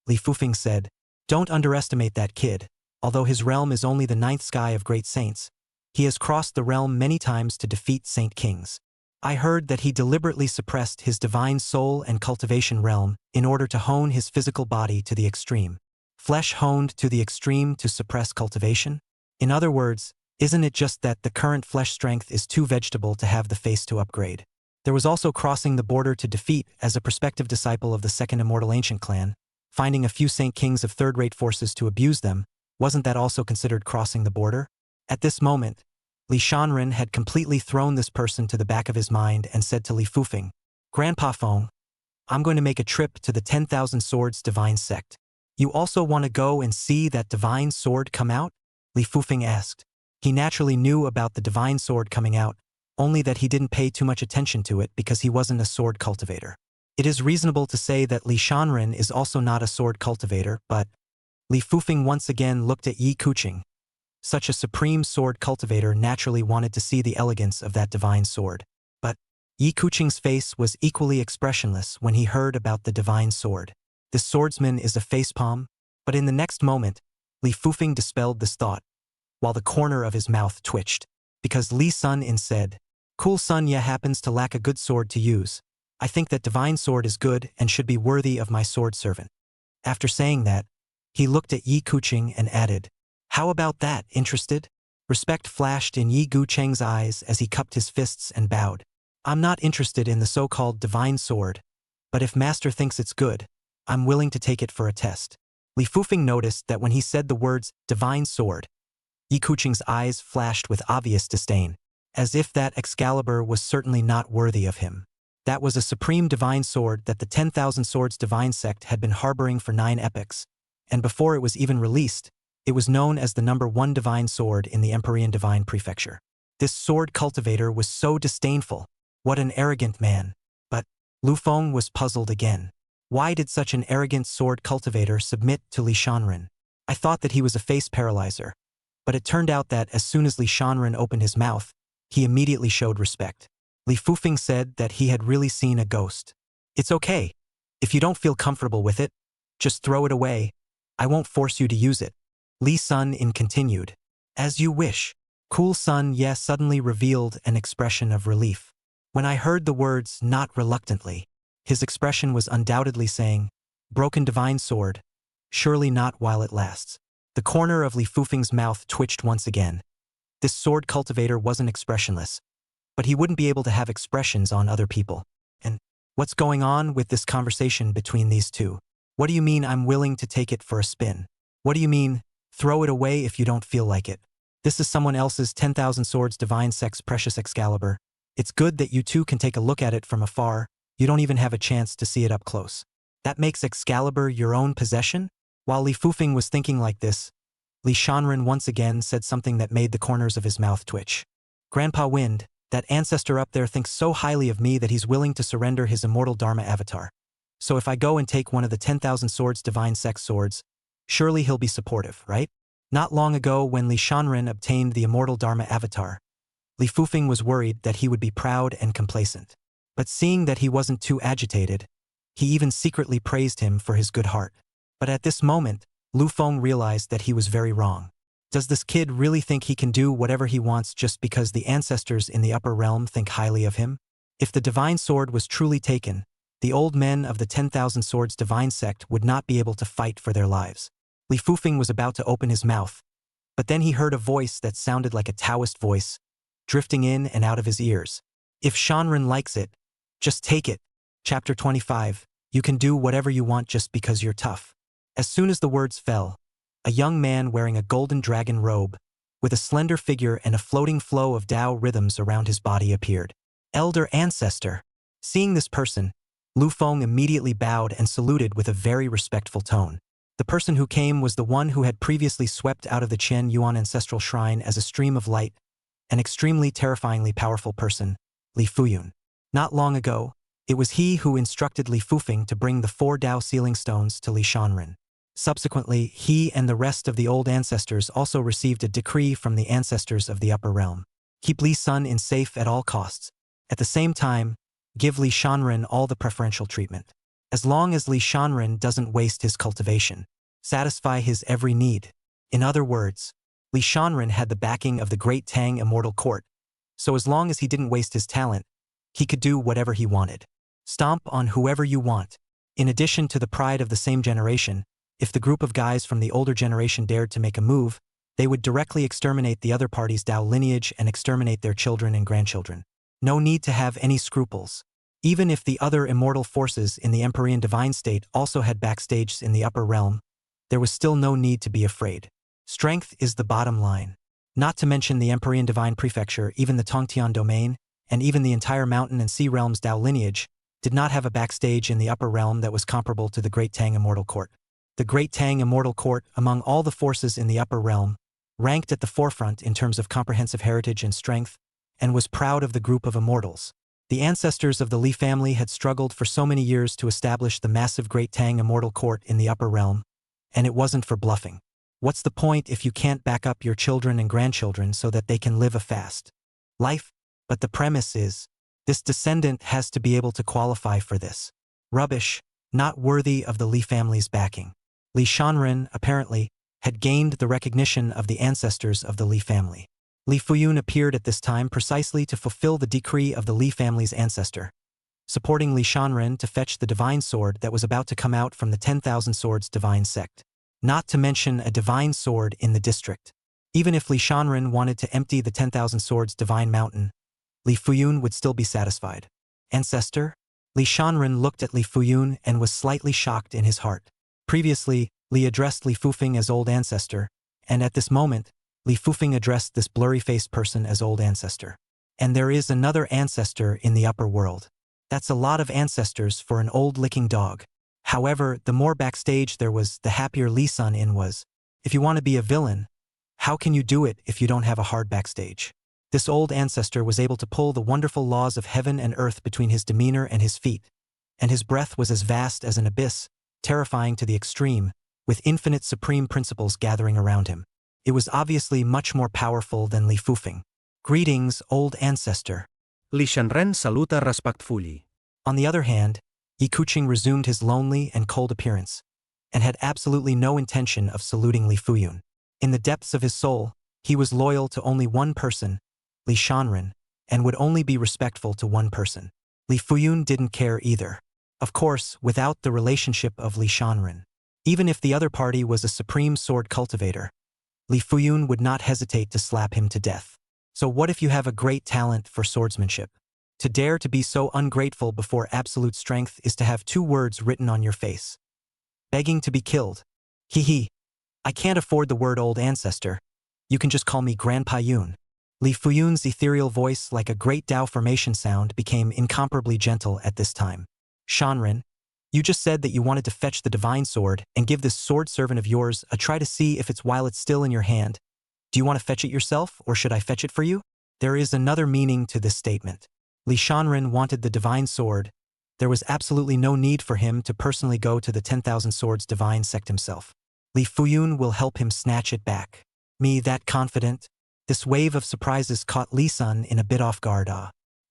Li Fufeng said, "Don't underestimate that kid. Although his realm is only the 9th sky of great saints, he has crossed the realm many times to defeat saint kings. I heard that he deliberately suppressed his divine soul and cultivation realm in order to hone his physical body to the extreme. Flesh honed to the extreme to suppress cultivation? In other words, isn't it just that the current flesh strength is too vegetable to have the face to upgrade? There was also crossing the border to defeat as a prospective disciple of the second immortal ancient clan, finding a few saint kings of third-rate forces to abuse them. Wasn't that also considered crossing the border? At this moment, Li Shanren had completely thrown this person to the back of his mind and said to Li Fufeng, "Grandpa Feng, I'm going to make a trip to the 10,000 Swords Divine Sect. You also want to go and see that divine sword come out?" Li Fufeng asked. He naturally knew about the divine sword coming out, only that he didn't pay too much attention to it because he wasn't a sword cultivator. It is reasonable to say that Li Shanren is also not a sword cultivator, but Li Fufeng once again looked at Yi Kuqing. Such a supreme sword cultivator naturally wanted to see the elegance of that divine sword. But Yi Kuqing's face was equally expressionless when he heard about the divine sword. This swordsman is a facepalm, but in the next moment, Li Fufeng dispelled this thought, while the corner of his mouth twitched, because Li Sun In said, "Cool Sun Ya happens to lack a good sword to use. I think that divine sword is good and should be worthy of my sword servant." After saying that, he looked at Yi Kuqing and added, "How about that, interested?" Respect flashed in Yi Kuqing's eyes as he cupped his fists and bowed. "I'm not interested in the so-called divine sword, but if master thinks it's good, I'm willing to take it for a test." Li Fufeng noticed that when he said the words, "divine sword," Yi Kuqing's eyes flashed with obvious disdain, as if that Excalibur was certainly not worthy of him. That was a supreme divine sword that the 10,000 Swords Divine Sect had been harboring for 9 epochs, and before it was even released, it was known as the #1 divine sword in the Empyrean Divine Prefecture. This sword cultivator was so disdainful. What an arrogant man. But Lu Feng was puzzled again. Why did such an arrogant sword cultivator submit to Li Shanren? I thought that he was a face paralyzer, but it turned out that as soon as Li Shanren opened his mouth, he immediately showed respect. Li Fufeng said that he had really seen a ghost. It's okay. If you don't feel comfortable with it, just throw it away. I won't force you to use it. Li Sun continued. As you wish. Cool Sun suddenly revealed an expression of relief. When I heard the words not reluctantly, his expression was undoubtedly saying, broken divine sword, surely not while it lasts. The corner of Li Fufeng's mouth twitched once again. This sword cultivator wasn't expressionless, but he wouldn't be able to have expressions on other people. And what's going on with this conversation between these two? What do you mean I'm willing to take it for a spin? What do you mean, throw it away if you don't feel like it? This is someone else's 10,000 swords divine sex precious Excalibur. It's good that you two can take a look at it from afar. You don't even have a chance to see it up close. That makes Excalibur your own possession? While Li Fufeng was thinking like this, Li Shanren once again said something that made the corners of his mouth twitch. Grandpa Wind, that ancestor up there thinks so highly of me that he's willing to surrender his immortal Dharma avatar. So if I go and take one of the 10,000 swords divine sex swords, surely he'll be supportive, right? Not long ago when Li Shanren obtained the immortal Dharma avatar, Li Fufeng was worried that he would be proud and complacent. But seeing that he wasn't too agitated, he even secretly praised him for his good heart. But at this moment, Lu Feng realized that he was very wrong. Does this kid really think he can do whatever he wants just because the ancestors in the upper realm think highly of him? If the divine sword was truly taken, the old men of the 10,000 swords divine sect would not be able to fight for their lives. Li Fufeng was about to open his mouth, but then he heard a voice that sounded like a Taoist voice, drifting in and out of his ears. If Shanren likes it, just take it. Chapter 25. You can do whatever you want just because you're tough. As soon as the words fell, a young man wearing a golden dragon robe, with a slender figure and a floating flow of Tao rhythms around his body appeared. Elder Ancestor. Seeing this person, Lu Feng immediately bowed and saluted with a very respectful tone. The person who came was the one who had previously swept out of the Qian Yuan ancestral shrine as a stream of light, an extremely terrifyingly powerful person, Li Fuyun. Not long ago, it was he who instructed Li Fufeng to bring the 4 Tao sealing stones to Li Shanren. Subsequently, he and the rest of the old ancestors also received a decree from the ancestors of the upper realm. Keep Li Sun in safe at all costs. At the same time, give Li Shanren all the preferential treatment. As long as Li Shanren doesn't waste his cultivation, satisfy his every need. In other words, Li Shanren had the backing of the Great Tang Immortal Court, so as long as he didn't waste his talent, he could do whatever he wanted. Stomp on whoever you want. In addition to the pride of the same generation, if the group of guys from the older generation dared to make a move, they would directly exterminate the other party's Tao lineage and exterminate their children and grandchildren. No need to have any scruples. Even if the other immortal forces in the Empyrean divine state also had backstages in the upper realm, there was still no need to be afraid. Strength is the bottom line. Not to mention the Empyrean divine prefecture, even the Tongtian domain, and even the entire mountain and sea realm's Tao lineage, did not have a backstage in the upper realm that was comparable to the Great Tang Immortal Court. The Great Tang Immortal Court, among all the forces in the upper realm, ranked at the forefront in terms of comprehensive heritage and strength, and was proud of the group of immortals. The ancestors of the Li family had struggled for so many years to establish the massive Great Tang Immortal Court in the upper realm, and it wasn't for bluffing. What's the point if you can't back up your children and grandchildren so that they can live a fast life? But the premise is, this descendant has to be able to qualify for this. Rubbish, not worthy of the Li family's backing. Li Shanren, apparently, had gained the recognition of the ancestors of the Li family. Li Fuyun appeared at this time precisely to fulfill the decree of the Li family's ancestor, supporting Li Shanren to fetch the divine sword that was about to come out from the 10,000 swords divine sect. Not to mention a divine sword in the district. Even if Li Shanren wanted to empty the 10,000 swords divine mountain, Li Fuyun would still be satisfied. Ancestor? Li Shanren looked at Li Fuyun and was slightly shocked in his heart. Previously, Li addressed Li Fufeng as old ancestor, and at this moment, Li Fufeng addressed this blurry-faced person as old ancestor. And there is another ancestor in the upper world. That's a lot of ancestors for an old-licking dog. However, the more backstage there was, the happier Li Sun was. If you want to be a villain, how can you do it if you don't have a hard backstage? This old ancestor was able to pull the wonderful laws of heaven and earth between his demeanor and his feet, and his breath was as vast as an abyss, terrifying to the extreme, with infinite supreme principles gathering around him. It was obviously much more powerful than Li Fufeng. Greetings, old ancestor. Li Shanren saluta respectfully. On the other hand, Yi Kuqing resumed his lonely and cold appearance, and had absolutely no intention of saluting Li Fuyun. In the depths of his soul, he was loyal to only one person, Li Shanren, and would only be respectful to one person. Li Fuyun didn't care either. Of course, without the relationship of Li Shanren. Even if the other party was a supreme sword cultivator, Li Fuyun would not hesitate to slap him to death. So what if you have a great talent for swordsmanship? To dare to be so ungrateful before absolute strength is to have 2 words written on your face. Begging to be killed. Hee. I can't afford the word old ancestor. You can just call me Grandpa Yun. Li Fuyun's ethereal voice, like a great Tao formation sound, became incomparably gentle at this time. Shanren, you just said that you wanted to fetch the divine sword and give this sword servant of yours a try to see if it's while it's still in your hand. Do you want to fetch it yourself, or should I fetch it for you? There is another meaning to this statement. Li Shanren wanted the divine sword. There was absolutely no need for him to personally go to the 10,000 Swords divine sect himself. Li Fuyun will help him snatch it back. Me that confident? This wave of surprises caught Li Sun in a bit off guard.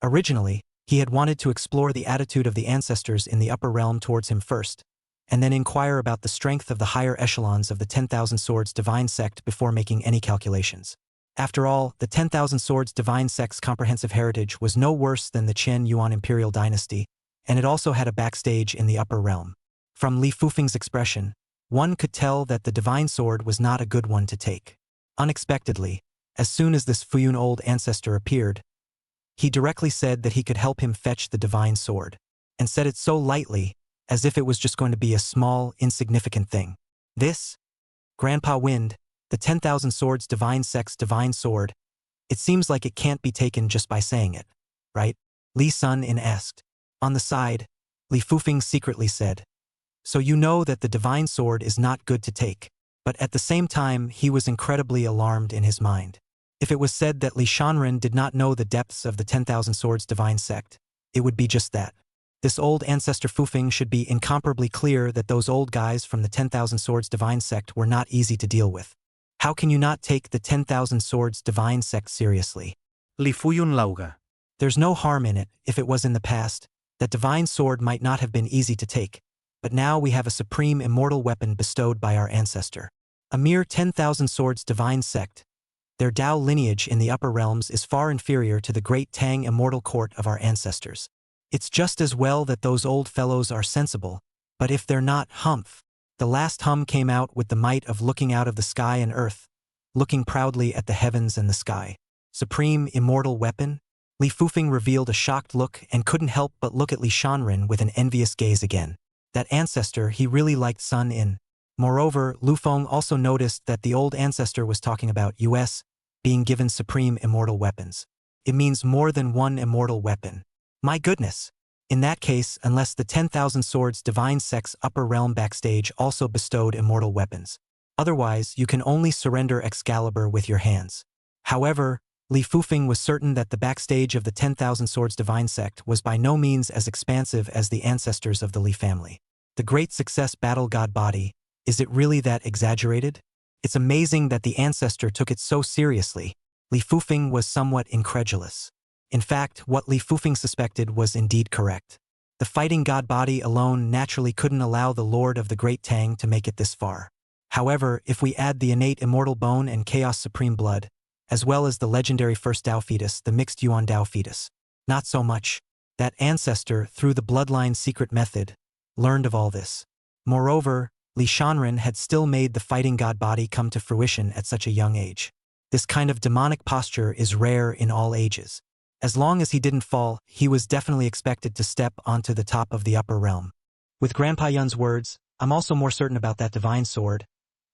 Originally, he had wanted to explore the attitude of the ancestors in the upper realm towards him first, and then inquire about the strength of the higher echelons of the 10,000 Swords divine sect before making any calculations. After all, the 10,000 Swords divine sect's comprehensive heritage was no worse than the Qian Yuan imperial dynasty, and it also had a backstage in the upper realm. From Li Fufeng's expression, one could tell that the divine sword was not a good one to take. Unexpectedly, as soon as this Fuyun old ancestor appeared, he directly said that he could help him fetch the divine sword, and said it so lightly, as if it was just going to be a small, insignificant thing. This, Grandpa Wind, the 10,000 Swords divine sect's divine sword, it seems like it can't be taken just by saying it, right? Li Sun asked. On the side, Li Fufeng secretly said, so you know that the divine sword is not good to take, but at the same time he was incredibly alarmed in his mind. If it was said that Li Shanren did not know the depths of the 10,000 Swords divine sect, it would be just that. This old ancestor Fufeng should be incomparably clear that those old guys from the 10,000 Swords divine sect were not easy to deal with. How can you not take the 10,000 Swords divine sect seriously? Li Fuyun lauga. There's no harm in it. If it was in the past, that divine sword might not have been easy to take, but now we have a supreme immortal weapon bestowed by our ancestor. A mere 10,000 Swords divine sect. Their Tao lineage in the upper realms is far inferior to the great Tang immortal court of our ancestors. It's just as well that those old fellows are sensible, but if they're not, humph. The last hum came out with the might of looking out of the sky and earth, looking proudly at the heavens and the sky. Supreme immortal weapon? Li Fufeng revealed a shocked look and couldn't help but look at Li Shanren with an envious gaze again. That ancestor he really liked Sun in. Moreover, Lu Feng also noticed that the old ancestor was talking about US being given supreme immortal weapons. It means more than one immortal weapon. My goodness! In that case, unless the 10,000 Swords divine sect's upper realm backstage also bestowed immortal weapons. Otherwise, you can only surrender Excalibur with your hands. However, Li Fufeng was certain that the backstage of the 10,000 Swords divine sect was by no means as expansive as the ancestors of the Li family. The great success battle god body, is it really that exaggerated? It's amazing that the ancestor took it so seriously. Li Fufeng was somewhat incredulous. In fact, what Li Fufeng suspected was indeed correct. The fighting god body alone naturally couldn't allow the Lord of the Great Tang to make it this far. However, if we add the innate immortal bone and chaos supreme blood, as well as the legendary first Tao fetus, the mixed Yuan Tao fetus, not so much. That ancestor, through the bloodline secret method, learned of all this. Moreover, Li Shanren had still made the fighting god body come to fruition at such a young age. This kind of demonic posture is rare in all ages. As long as he didn't fall, he was definitely expected to step onto the top of the upper realm. With Grandpa Yun's words, I'm also more certain about that divine sword.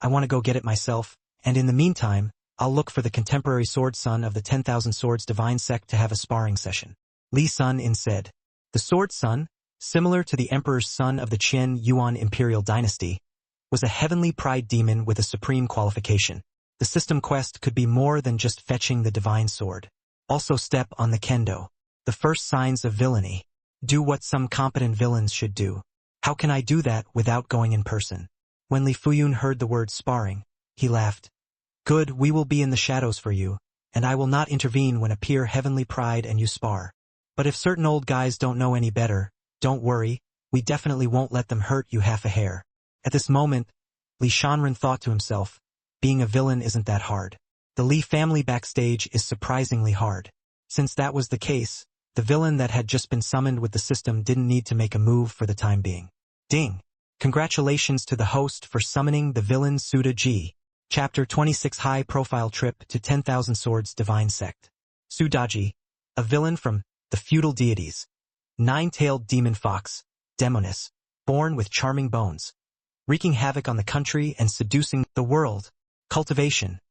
I want to go get it myself, and in the meantime, I'll look for the contemporary sword son of the 10,000 Swords divine sect to have a sparring session. Li Sun said. The sword son, similar to the emperor's son of the Qian Yuan imperial dynasty, was a heavenly pride demon with a supreme qualification. The system quest could be more than just fetching the divine sword. Also step on the kendo. The first signs of villainy. Do what some competent villains should do. How can I do that without going in person? When Li Fuyun heard the word sparring, he laughed. Good, we will be in the shadows for you, and I will not intervene when appear heavenly pride and you spar. But if certain old guys don't know any better, don't worry, we definitely won't let them hurt you half a hair. At this moment, Li Shanren thought to himself, being a villain isn't that hard. The Li family backstage is surprisingly hard. Since that was the case, the villain that had just been summoned with the system didn't need to make a move for the time being. Ding! Congratulations to the host for summoning the villain Suda Ji. Chapter 26 High-Profile Trip to 10,000 Swords Divine Sect. Sudaji, a villain from the feudal deities. Nine-tailed demon fox, Demonis, born with charming bones. Wreaking havoc on the country and seducing the world. Cultivation.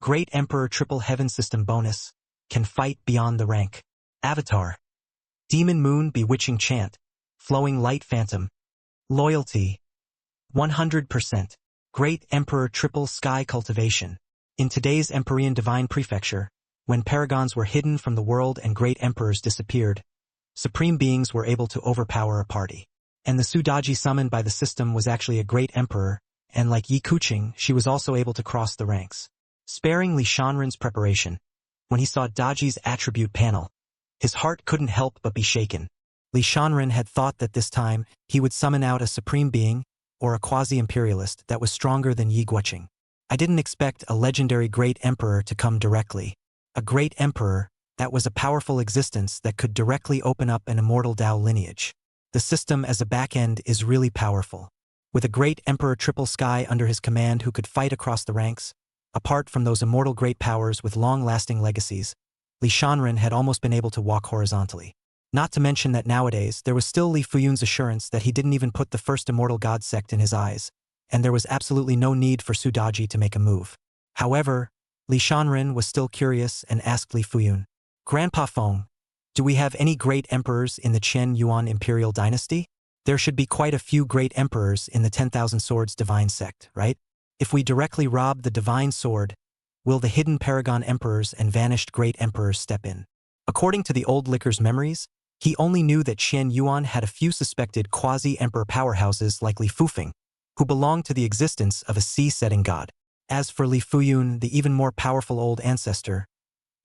Great Emperor Triple Heaven System bonus. Can fight beyond the rank. Avatar. Demon Moon Bewitching Chant. Flowing Light Phantom. Loyalty. 100%. Great Emperor Triple Sky Cultivation. In today's Empyrean Divine Prefecture, when paragons were hidden from the world and great emperors disappeared, supreme beings were able to overpower a party. And the Sudaji summoned by the system was actually a great emperor, and like Yi Kuching, she was also able to cross the ranks. Sparing Li Shanren's preparation, when he saw Daji's attribute panel, his heart couldn't help but be shaken. Li Shanren had thought that this time he would summon out a supreme being, or a quasi-imperialist that was stronger than Yi Guoqing. I didn't expect a legendary great emperor to come directly. A great emperor that was a powerful existence that could directly open up an immortal Dao lineage. The system as a back-end is really powerful. With a great Emperor Triple Sky under his command who could fight across the ranks, apart from those immortal great powers with long-lasting legacies, Li Shanren had almost been able to walk horizontally. Not to mention that nowadays there was still Li Fuyun's assurance that he didn't even put the first immortal god sect in his eyes, and there was absolutely no need for Sudaji to make a move. However, Li Shanren was still curious and asked Li Fuyun, Grandpa Feng, do we have any great emperors in the Qian Yuan Imperial Dynasty? There should be quite a few great emperors in the 10,000 Swords Divine Sect, right? If we directly rob the Divine Sword, will the hidden Paragon Emperors and vanished great emperors step in? According to the old Licker's memories, he only knew that Qian Yuan had a few suspected quasi-emperor powerhouses like Li Fufeng, who belonged to the existence of a sea-setting god. As for Li Fuyun, the even more powerful old ancestor,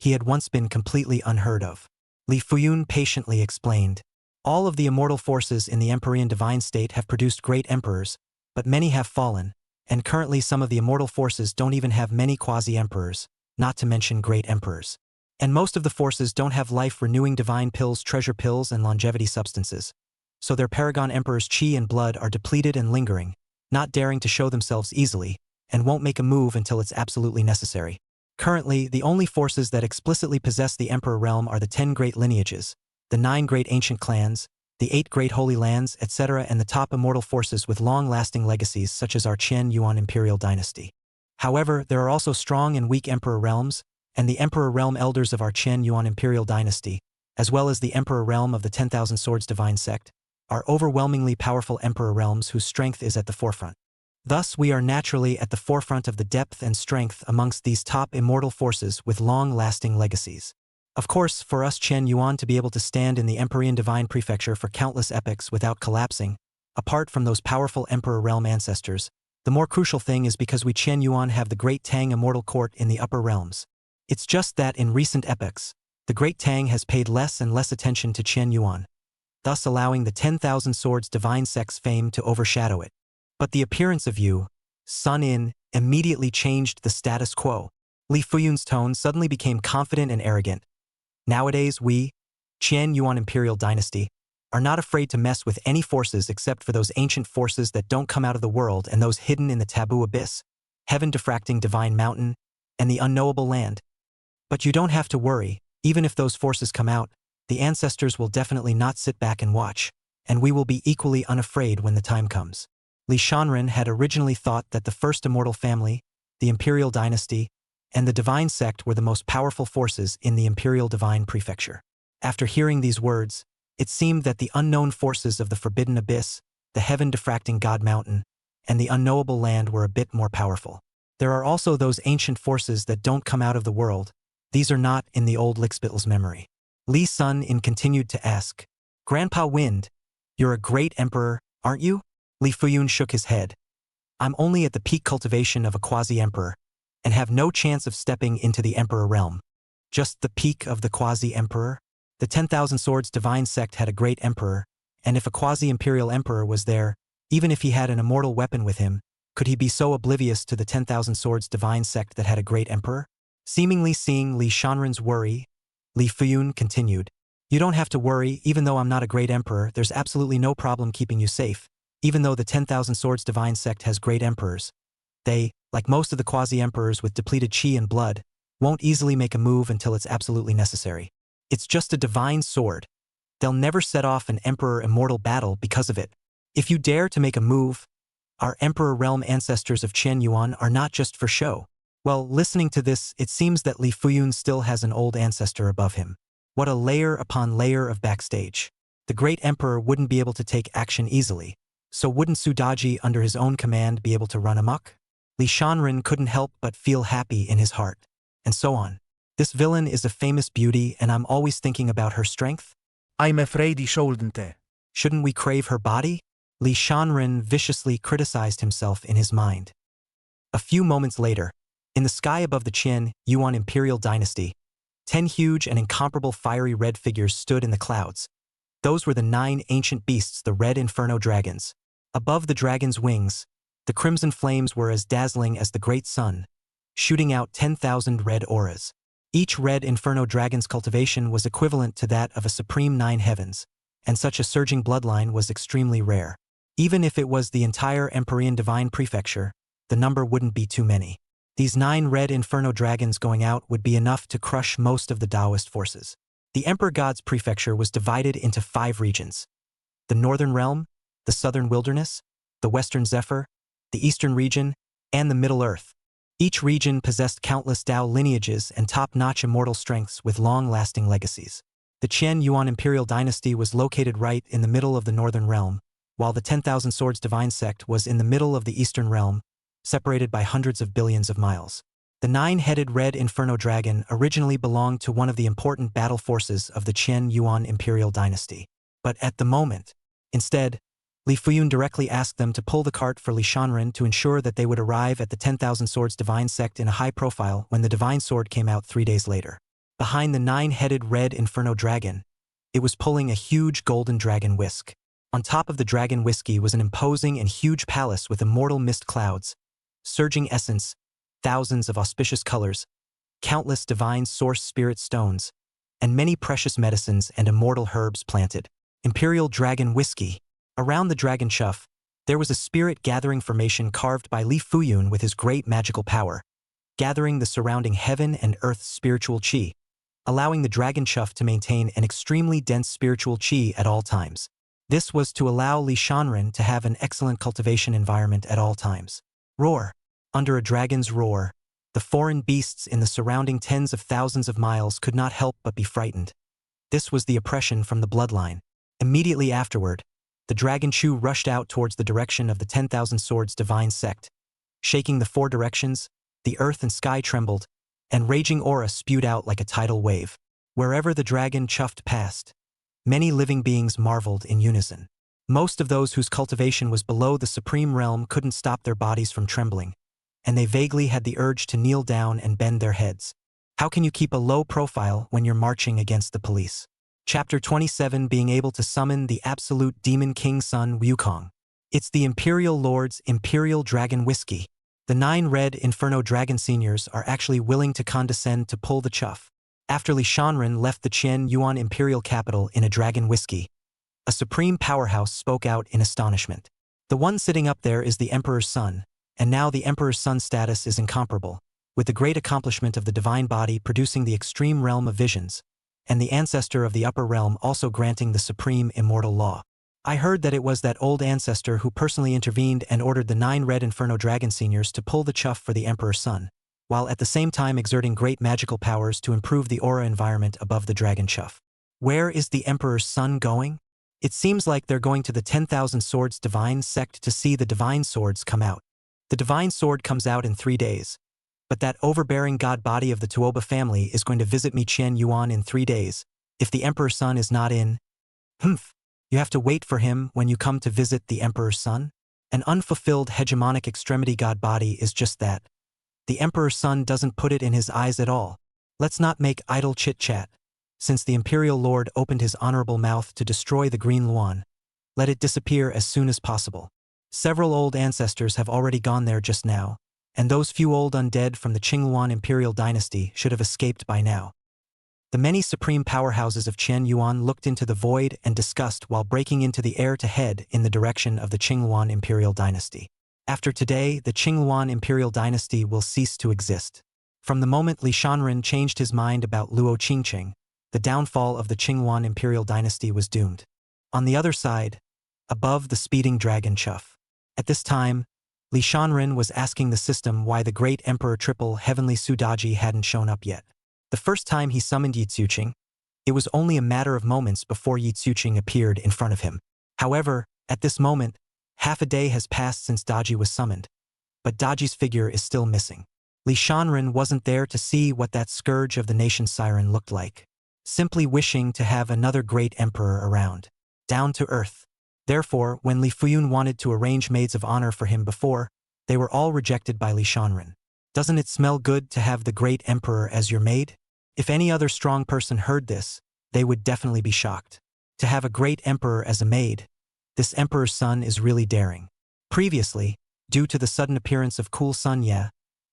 he had once been completely unheard of. Li Fuyun patiently explained, all of the immortal forces in the Empyrean Divine State have produced great emperors, but many have fallen, and currently some of the immortal forces don't even have many quasi-emperors, not to mention great emperors. And most of the forces don't have life-renewing divine pills, treasure pills, and longevity substances, so their paragon emperors' chi and blood are depleted and lingering, not daring to show themselves easily, and won't make a move until it's absolutely necessary. Currently, the only forces that explicitly possess the Emperor realm are the 10 great lineages, the 9 great ancient clans, the 8 great holy lands, etc., and the top immortal forces with long-lasting legacies such as our Qian Yuan Imperial Dynasty. However, there are also strong and weak Emperor realms, and the Emperor realm elders of our Qian Yuan Imperial Dynasty, as well as the Emperor realm of the 10,000 Swords Divine Sect, are overwhelmingly powerful Emperor realms whose strength is at the forefront. Thus, we are naturally at the forefront of the depth and strength amongst these top immortal forces with long-lasting legacies. Of course, for us Qian Yuan to be able to stand in the Empyrean Divine Prefecture for countless epochs without collapsing, apart from those powerful Emperor realm ancestors, the more crucial thing is because we Qian Yuan have the Great Tang Immortal Court in the upper realms. It's just that in recent epochs, the Great Tang has paid less and less attention to Qian Yuan, thus allowing the 10,000 Swords Divine Sect's fame to overshadow it. But the appearance of you, Sun In, immediately changed the status quo. Li Fuyun's tone suddenly became confident and arrogant. Nowadays we, Qian Yuan Imperial Dynasty, are not afraid to mess with any forces except for those ancient forces that don't come out of the world and those hidden in the taboo abyss, heaven-diffracting divine mountain, and the unknowable land. But you don't have to worry, even if those forces come out, the ancestors will definitely not sit back and watch, and we will be equally unafraid when the time comes. Li Shanren had originally thought that the first immortal family, the Imperial Dynasty, and the Divine Sect were the most powerful forces in the Imperial Divine Prefecture. After hearing these words, it seemed that the unknown forces of the Forbidden Abyss, the heaven-diffracting God Mountain, and the unknowable land were a bit more powerful. There are also those ancient forces that don't come out of the world. These are not in the old Lickspittle's memory. Li Sun In continued to ask, Grandpa Wind, you're a great emperor, aren't you? Li Fuyun shook his head. I'm only at the peak cultivation of a quasi-emperor, and have no chance of stepping into the emperor realm. Just the peak of the quasi-emperor? The 10,000 Swords divine sect had a great emperor, and if a quasi-imperial emperor was there, even if he had an immortal weapon with him, could he be so oblivious to the 10,000 Swords divine sect that had a great emperor? Seemingly seeing Li Shanren's worry, Li Fuyun continued, "You don't have to worry, even though I'm not a great emperor, there's absolutely no problem keeping you safe. Even though the 10,000 Swords divine sect has great emperors, they, like most of the quasi-emperors with depleted chi and blood, won't easily make a move until it's absolutely necessary. It's just a divine sword. They'll never set off an emperor immortal battle because of it. If you dare to make a move, our emperor realm ancestors of Qian Yuan are not just for show." Well, listening to this, it seems that Li Fuyun still has an old ancestor above him. What a layer upon layer of backstage. The great emperor wouldn't be able to take action easily, so wouldn't Sudaji under his own command be able to run amok? Li Shanren couldn't help but feel happy in his heart. And so on. This villain is a famous beauty and I'm always thinking about her strength. I'm afraid he shouldn't. Shouldn't we crave her body? Li Shanren viciously criticized himself in his mind. A few moments later, in the sky above the Qian Yuan imperial dynasty, 10 huge and incomparable fiery red figures stood in the clouds. Those were the 9 ancient beasts, the red inferno dragons. Above the dragon's wings, the crimson flames were as dazzling as the great sun, shooting out 10,000 red auras. Each red inferno dragon's cultivation was equivalent to that of a supreme 9 heavens, and such a surging bloodline was extremely rare. Even if it was the entire Empyrean divine prefecture, the number wouldn't be too many. These 9 red inferno dragons going out would be enough to crush most of the Taoist forces. The Emperor God's prefecture was divided into 5 regions: the Northern Realm, the Southern Wilderness, the Western Zephyr, the Eastern Region, and the Middle Earth. Each region possessed countless Tao lineages and top-notch immortal strengths with long-lasting legacies. The Qian Yuan Imperial Dynasty was located right in the middle of the Northern Realm, while the 10,000 Swords Divine Sect was in the middle of the Eastern Realm, separated by hundreds of billions of miles. The 9-headed red inferno dragon originally belonged to one of the important battle forces of the Qian Yuan Imperial Dynasty. But at the moment, instead, Li Fuyun directly asked them to pull the cart for Li Shanren to ensure that they would arrive at the 10,000 Swords Divine Sect in a high profile when the Divine Sword came out 3 days later. Behind the 9-headed red inferno dragon, it was pulling a huge golden dragon whisk. On top of the dragon whiskey was an imposing and huge palace with immortal mist clouds, surging essence, thousands of auspicious colors, countless divine source spirit stones, and many precious medicines and immortal herbs planted. Imperial Dragon Whiskey. Around the dragon chuff, there was a spirit-gathering formation carved by Li Fuyun with his great magical power, gathering the surrounding heaven and earth's spiritual qi, allowing the dragon chuff to maintain an extremely dense spiritual qi at all times. This was to allow Li Shanren to have an excellent cultivation environment at all times. Roar. Under a dragon's roar, the foreign beasts in the surrounding tens of thousands of miles could not help but be frightened. This was the oppression from the bloodline. Immediately afterward, the dragon Chu rushed out towards the direction of the 10,000 Swords Divine Sect. Shaking the 4 directions, the earth and sky trembled, and raging aura spewed out like a tidal wave. Wherever the dragon chuffed past, many living beings marveled in unison. Most of those whose cultivation was below the supreme realm couldn't stop their bodies from trembling, and they vaguely had the urge to kneel down and bend their heads. How can you keep a low profile when you're marching against the police? Chapter 27, being able to summon the absolute demon king Sun Wukong. It's the Imperial Lord's Imperial Dragon Whiskey. The 9 red inferno dragon seniors are actually willing to condescend to pull the chuff. After Li Shanren left the Qian Yuan Imperial capital in a dragon whiskey, a supreme powerhouse spoke out in astonishment. The one sitting up there is the Emperor's son, and now the Emperor's son's status is incomparable, with the great accomplishment of the divine body producing the extreme realm of visions, and the ancestor of the upper realm also granting the supreme immortal law. I heard that it was that old ancestor who personally intervened and ordered the 9 red inferno dragon seniors to pull the chuff for the Emperor's son, while at the same time exerting great magical powers to improve the aura environment above the dragon chuff. Where is the Emperor's son going? It seems like they're going to the 10,000 Swords Divine Sect to see the Divine Swords come out. The Divine Sword comes out in 3 days, but that overbearing god body of the Tuoba family is going to visit me Qian Yuan in 3 days. If the Emperor's son is not in, you have to wait for him when you come to visit the Emperor's son? An unfulfilled hegemonic extremity god body is just that. The Emperor's son doesn't put it in his eyes at all. Let's not make idle chit-chat. Since the Imperial Lord opened his honorable mouth to destroy the Green Luan, let it disappear as soon as possible. Several old ancestors have already gone there just now, and those few old undead from the Qingluan Imperial dynasty should have escaped by now. The many supreme powerhouses of Qian Yuan looked into the void and discussed while breaking into the air to head in the direction of the Qingluan Imperial dynasty. After today, the Qingluan Imperial dynasty will cease to exist. From the moment Li Shanren changed his mind about Luo Qingqing, the downfall of the Qingluan Imperial dynasty was doomed. On the other side, above the speeding dragon Chuff. At this time, Li Shanren was asking the system why the great Emperor Triple Heavenly Sudaji hadn't shown up yet. The first time he summoned Yi Tsuqing, it was only a matter of moments before Yi Tsuqing appeared in front of him. However, at this moment, half a day has passed since Daji was summoned, but Daji's figure is still missing. Li Shanren wasn't there to see what that scourge of the nation's siren looked like, simply wishing to have another great emperor around, down to earth. Therefore, when Li Fuyun wanted to arrange maids of honor for him before, they were all rejected by Li Shanren. Doesn't it smell good to have the great emperor as your maid? If any other strong person heard this, they would definitely be shocked. To have a great emperor as a maid, this emperor's son is really daring. Previously, due to the sudden appearance of Cool Sun Ye,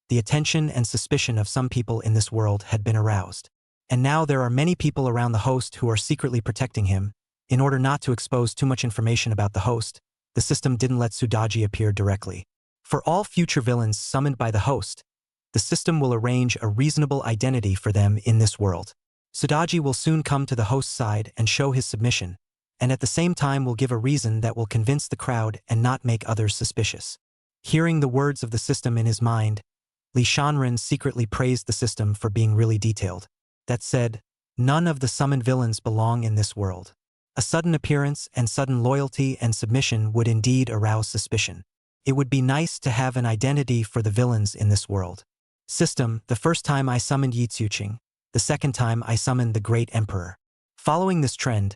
the attention and suspicion of some people in this world had been aroused. And now there are many people around the host who are secretly protecting him. In order not to expose too much information about the host, the system didn't let Sudaji appear directly. For all future villains summoned by the host, the system will arrange a reasonable identity for them in this world. Sudaji will soon come to the host's side and show his submission, and at the same time will give a reason that will convince the crowd and not make others suspicious. Hearing the words of the system in his mind, Li Shanren secretly praised the system for being really detailed. That said, none of the summoned villains belong in this world. A sudden appearance and sudden loyalty and submission would indeed arouse suspicion. It would be nice to have an identity for the villains in this world. System, the first time I summoned Yi Tsuqing, the second time I summoned the Great Emperor. Following this trend,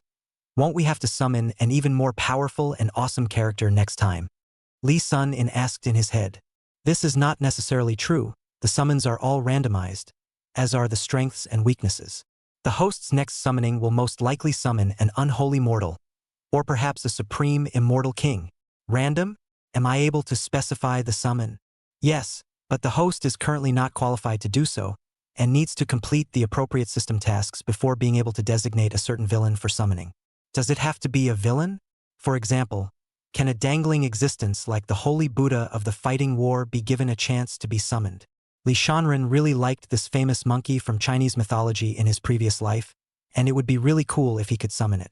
won't we have to summon an even more powerful and awesome character next time? Li Sun-in asked in his head. This is not necessarily true. The summons are all randomized, as are the strengths and weaknesses. The host's next summoning will most likely summon an unholy mortal, or perhaps a supreme immortal king. Random? Am I able to specify the summon? Yes, but the host is currently not qualified to do so, and needs to complete the appropriate system tasks before being able to designate a certain villain for summoning. Does it have to be a villain? For example, can a dangling existence like the Holy Buddha of the Fighting War be given a chance to be summoned? Li Shanren really liked this famous monkey from Chinese mythology in his previous life, and it would be really cool if he could summon it.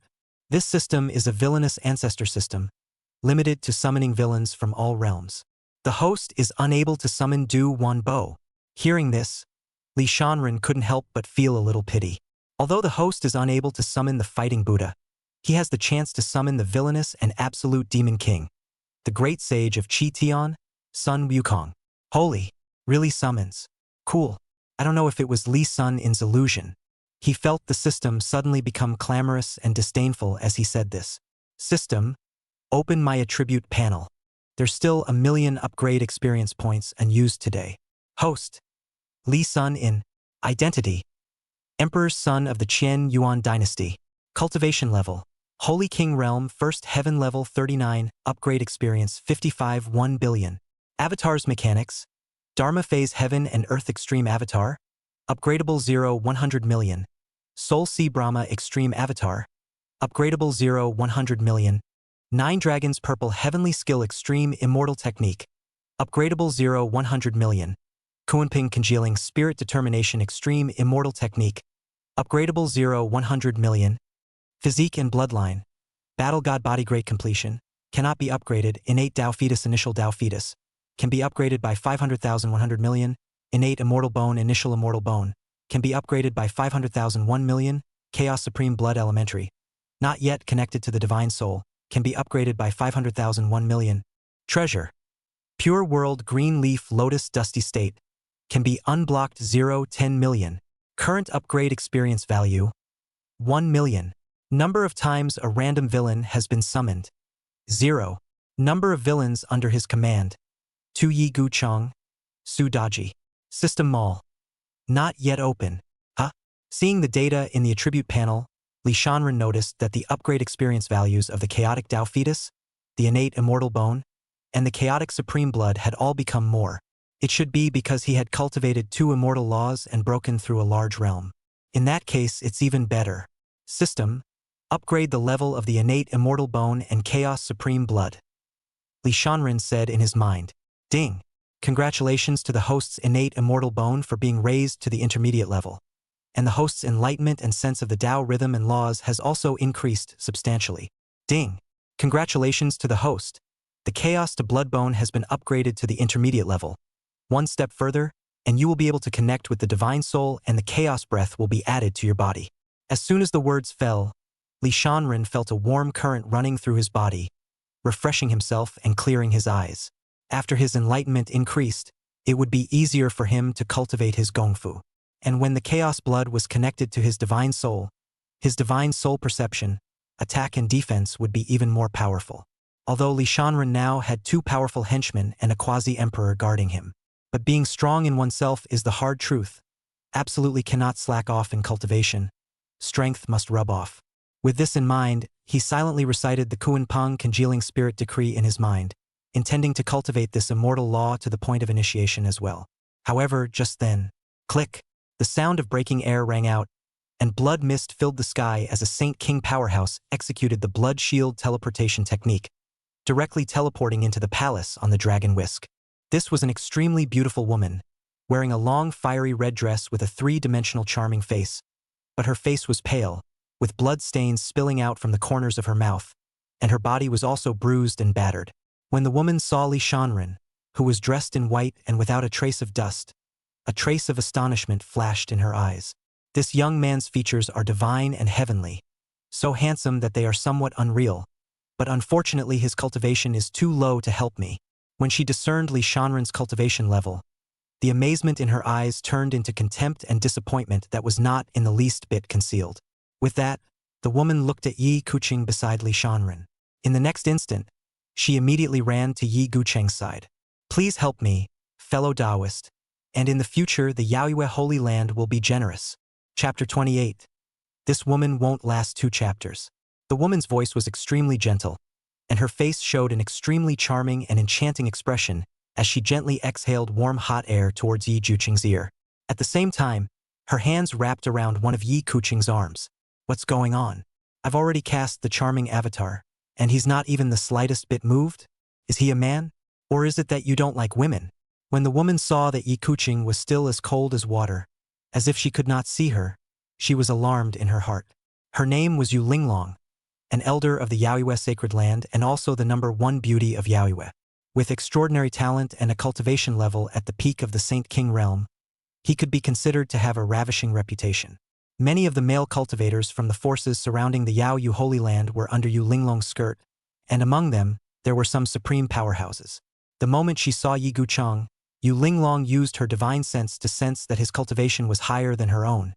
This system is a villainous ancestor system, limited to summoning villains from all realms. The host is unable to summon Du Wanbo. Hearing this, Li Shanren couldn't help but feel a little pity. Although the host is unable to summon the Fighting Buddha, he has the chance to summon the villainous and absolute Demon King, the great sage of Qi Tian, Sun Wukong. Holy! Really summons. Cool. I don't know if it was Li Sun-in's illusion. He felt the system suddenly become clamorous and disdainful as he said this. System, open my attribute panel. There's still 1 million upgrade experience points unused today. Host, Li Sun-in. Identity, Emperor's son of the Qian Yuan dynasty. Cultivation level, Holy King Realm First Heaven level 39, upgrade experience 55 1 billion. Avatars mechanics, Dharma Phase Heaven and Earth Extreme Avatar, upgradable 0 100 million. Soul Sea Brahma Extreme Avatar, upgradable 0 100 million. 9 Dragons Purple Heavenly Skill Extreme Immortal Technique, upgradable 0 100 million. Kuanping Congealing Spirit Determination Extreme Immortal Technique, upgradable 0 100 million. Physique and Bloodline, Battle God Body Great Completion, cannot be upgraded. Innate Tao Fetus Initial Tao Fetus, can be upgraded by 500,000 100 million. Innate Immortal Bone Initial Immortal Bone, can be upgraded by 500,000 1 million. Chaos Supreme Blood Elementary, not yet connected to the Divine Soul, can be upgraded by 500,000 1 million. Treasure, Pure World Green Leaf Lotus Dusty State, can be unblocked 0 10 million. Current upgrade experience value, 1 million. Number of times a random villain has been summoned, 0. Number of villains under his command. Tu Yi Gu Chong. Su Daji. System Mall. Not yet open. Seeing the data in the attribute panel, Li Shanren noticed that the upgrade experience values of the chaotic Tao fetus, the innate immortal bone, and the chaotic supreme blood had all become more. It should be because he had cultivated 2 immortal laws and broken through a large realm. In that case, it's even better. System, upgrade the level of the innate immortal bone and chaos supreme blood. Li Shanren said in his mind. Ding! Congratulations to the host's innate immortal bone for being raised to the intermediate level. And the host's enlightenment and sense of the Tao rhythm and laws has also increased substantially. Ding! Congratulations to the host. The chaos to blood bone has been upgraded to the intermediate level. One step further, and you will be able to connect with the divine soul, and the chaos breath will be added to your body. As soon as the words fell, Li Shanren felt a warm current running through his body, refreshing himself and clearing his eyes. After his enlightenment increased, it would be easier for him to cultivate his gongfu. And when the chaos blood was connected to his divine soul perception, attack and defense would be even more powerful. Although Li Shanren now had 2 powerful henchmen and a quasi-emperor guarding him. But being strong in oneself is the hard truth. Absolutely cannot slack off in cultivation. Strength must rub off. With this in mind, he silently recited the Kuan-Pang congealing spirit decree in his mind, intending to cultivate this immortal law to the point of initiation as well. However, just then, click! The sound of breaking air rang out, and blood mist filled the sky as a Saint King powerhouse executed the blood shield teleportation technique, directly teleporting into the palace on the dragon whisk. This was an extremely beautiful woman, wearing a long fiery red dress with a 3-dimensional charming face, but her face was pale, with blood stains spilling out from the corners of her mouth, and her body was also bruised and battered. When the woman saw Li Shanren, who was dressed in white and without a trace of dust, a trace of astonishment flashed in her eyes. This young man's features are divine and heavenly, so handsome that they are somewhat unreal, but unfortunately his cultivation is too low to help me. When she discerned Li Shanren's cultivation level, the amazement in her eyes turned into contempt and disappointment that was not in the least bit concealed. With that, the woman looked at Yi Kuching beside Li Shanren. In the next instant, she immediately ran to Yi Gucheng's side. Please help me, fellow Taoist, and in the future the Yaoyue Holy Land will be generous. Chapter 28. This woman won't last 2 chapters. The woman's voice was extremely gentle, and her face showed an extremely charming and enchanting expression as she gently exhaled warm hot air towards Yi Gucheng's ear. At the same time, her hands wrapped around one of Yi Kuching's arms. What's going on? I've already cast the charming avatar, and he's not even the slightest bit moved? Is he a man? Or is it that you don't like women? When the woman saw that Yi Kuching was still as cold as water, as if she could not see her, she was alarmed in her heart. Her name was Yu Linglong, an elder of the Yaoyue sacred land and also the number 1 beauty of Yaoyue. With extraordinary talent and a cultivation level at the peak of the Saint King realm, he could be considered to have a ravishing reputation. Many of the male cultivators from the forces surrounding the Yaoyu Holy Land were under Yu Linglong's skirt, and among them, there were some supreme powerhouses. The moment she saw Yi Gucheng, Yu Linglong used her divine sense to sense that his cultivation was higher than her own,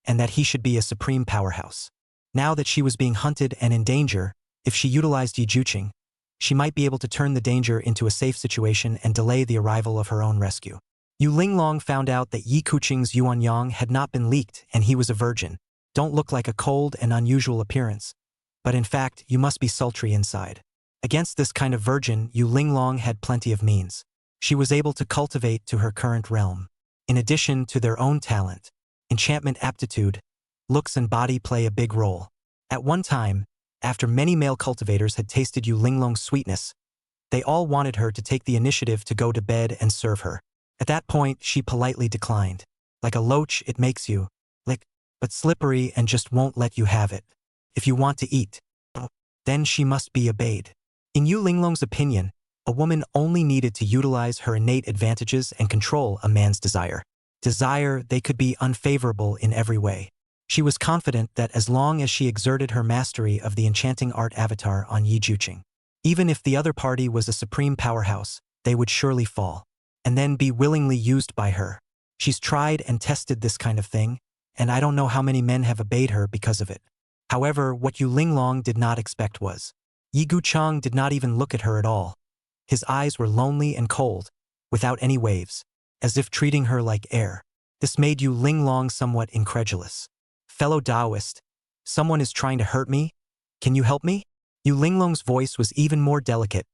and that he should be a supreme powerhouse. Now that she was being hunted and in danger, if she utilized Yi Gucheng, she might be able to turn the danger into a safe situation and delay the arrival of her own rescue. Yu Linglong found out that Yi Kuching's Yuanyang had not been leaked and he was a virgin. Don't look like a cold and unusual appearance, but in fact, you must be sultry inside. Against this kind of virgin, Yu Linglong had plenty of means. She was able to cultivate to her current realm. In addition to their own talent, enchantment aptitude, looks and body play a big role. At one time, after many male cultivators had tasted Yu Linglong's sweetness, they all wanted her to take the initiative to go to bed and serve her. At that point, she politely declined. Like a loach, it makes you lick, but slippery and just won't let you have it. If you want to eat, then she must be obeyed. In Yu Linglong's opinion, a woman only needed to utilize her innate advantages and control a man's desire. They could be unfavorable in every way. She was confident that as long as she exerted her mastery of the enchanting art avatar on Yi Gucheng, even if the other party was a supreme powerhouse, they would surely fall, and then be willingly used by her. She's tried and tested this kind of thing, and I don't know how many men have obeyed her because of it. However, what Yu Linglong did not expect was Yi Guchang did not even look at her at all. His eyes were lonely and cold, without any waves, as if treating her like air. This made Yu Linglong somewhat incredulous. Fellow Taoist, someone is trying to hurt me? Can you help me? Yu Linglong's voice was even more delicate,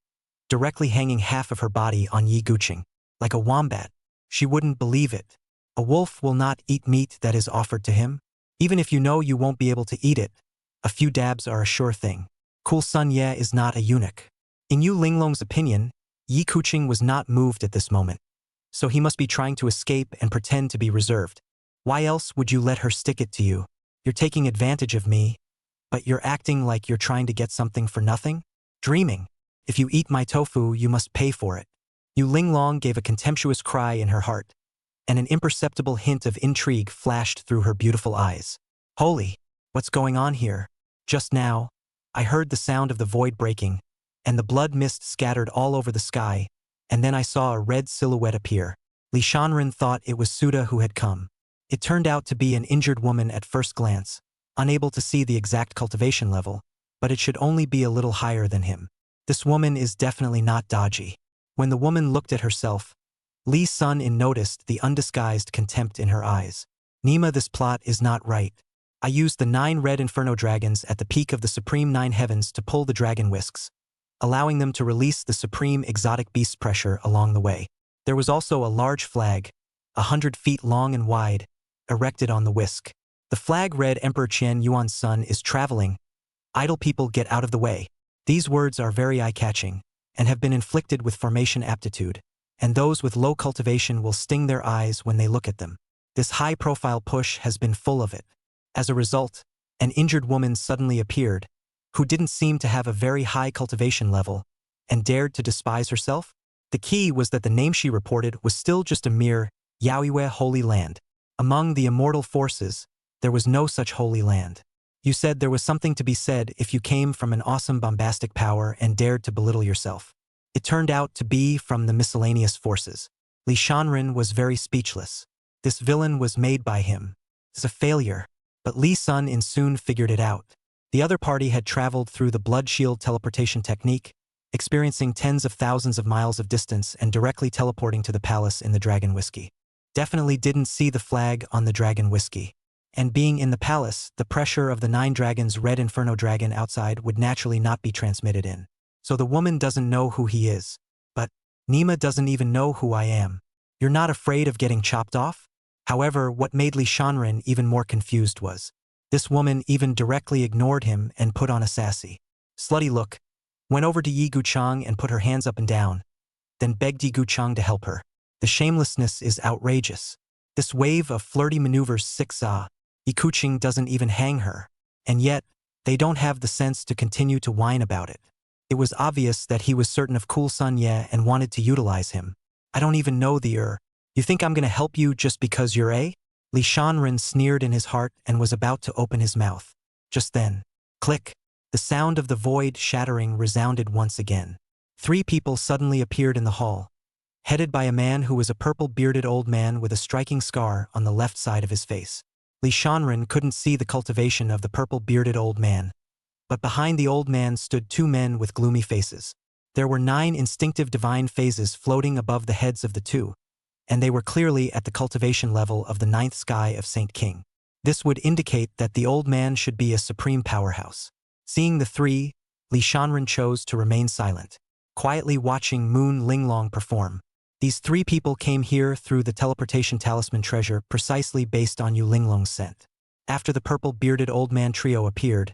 directly hanging half of her body on Yi Guchang, like a wombat. She wouldn't believe it. A wolf will not eat meat that is offered to him. Even if you know you won't be able to eat it, a few dabs are a sure thing. Cool Sun Ye is not a eunuch. In Yu Linglong's opinion, Yi Guchang was not moved at this moment, so he must be trying to escape and pretend to be reserved. Why else would you let her stick it to you? You're taking advantage of me, but you're acting like you're trying to get something for nothing? Dreaming. If you eat my tofu, you must pay for it. Yu Linglong gave a contemptuous cry in her heart, and an imperceptible hint of intrigue flashed through her beautiful eyes. Holy, what's going on here? Just now, I heard the sound of the void breaking, and the blood mist scattered all over the sky, and then I saw a red silhouette appear. Li Shanren thought it was Suda who had come. It turned out to be an injured woman at first glance, unable to see the exact cultivation level, but it should only be a little higher than him. This woman is definitely not dodgy. When the woman looked at herself, Li Sun noticed the undisguised contempt in her eyes. Nima, this plot is not right. I used the 9 red inferno dragons at the peak of the supreme 9 heavens to pull the dragon whisks, allowing them to release the supreme exotic beast pressure along the way. There was also a large flag, 100 feet long and wide, erected on the whisk. The flag read, Emperor Qian Yuan's son is traveling. Idle people get out of the way. These words are very eye-catching, and have been inflicted with formation aptitude, and those with low cultivation will sting their eyes when they look at them. This high-profile push has been full of it. As a result, an injured woman suddenly appeared, who didn't seem to have a very high cultivation level, and dared to despise herself. The key was that the name she reported was still just a mere Yaoiwe Holy Land. Among the immortal forces, there was no such holy land. You said there was something to be said if you came from an awesome bombastic power and dared to belittle yourself. It turned out to be from the miscellaneous forces. Li Shanren was very speechless. This villain was made by him. It's a failure. But Li Sun soon figured it out. The other party had traveled through the blood shield teleportation technique, experiencing tens of thousands of miles of distance and directly teleporting to the palace in the Dragon Whiskey. Definitely didn't see the flag on the Dragon Whiskey. And being in the palace, the pressure of the 9 dragons' red inferno dragon outside would naturally not be transmitted in. So the woman doesn't know who he is. But Nima doesn't even know who I am. You're not afraid of getting chopped off? However, what made Li Shanren even more confused was, this woman even directly ignored him and put on a sassy, slutty look, went over to Yi Guchang and put her hands up and down, then begged Yi Guchang to help her. The shamelessness is outrageous. This wave of flirty maneuvers Yi Guchang doesn't even hang her, and yet, they don't have the sense to continue to whine about it. It was obvious that he was certain of Cool Sun Ye and wanted to utilize him. I don't even know the You think I'm gonna help you just because you're a? Li Shanren sneered in his heart and was about to open his mouth. Just then, click, the sound of the void shattering resounded once again. 3 people suddenly appeared in the hall, headed by a man who was a purple-bearded old man with a striking scar on the left side of his face. Li Shanren couldn't see the cultivation of the purple-bearded old man, but behind the old man stood 2 men with gloomy faces. There were 9 instinctive divine phases floating above the heads of the 2, and they were clearly at the cultivation level of the 9th sky of Saint King. This would indicate that the old man should be a supreme powerhouse. Seeing the 3, Li Shanren chose to remain silent, quietly watching Moon Linglong perform. These 3 people came here through the teleportation talisman treasure precisely based on Yu Linglong's scent. After the purple-bearded old man trio appeared,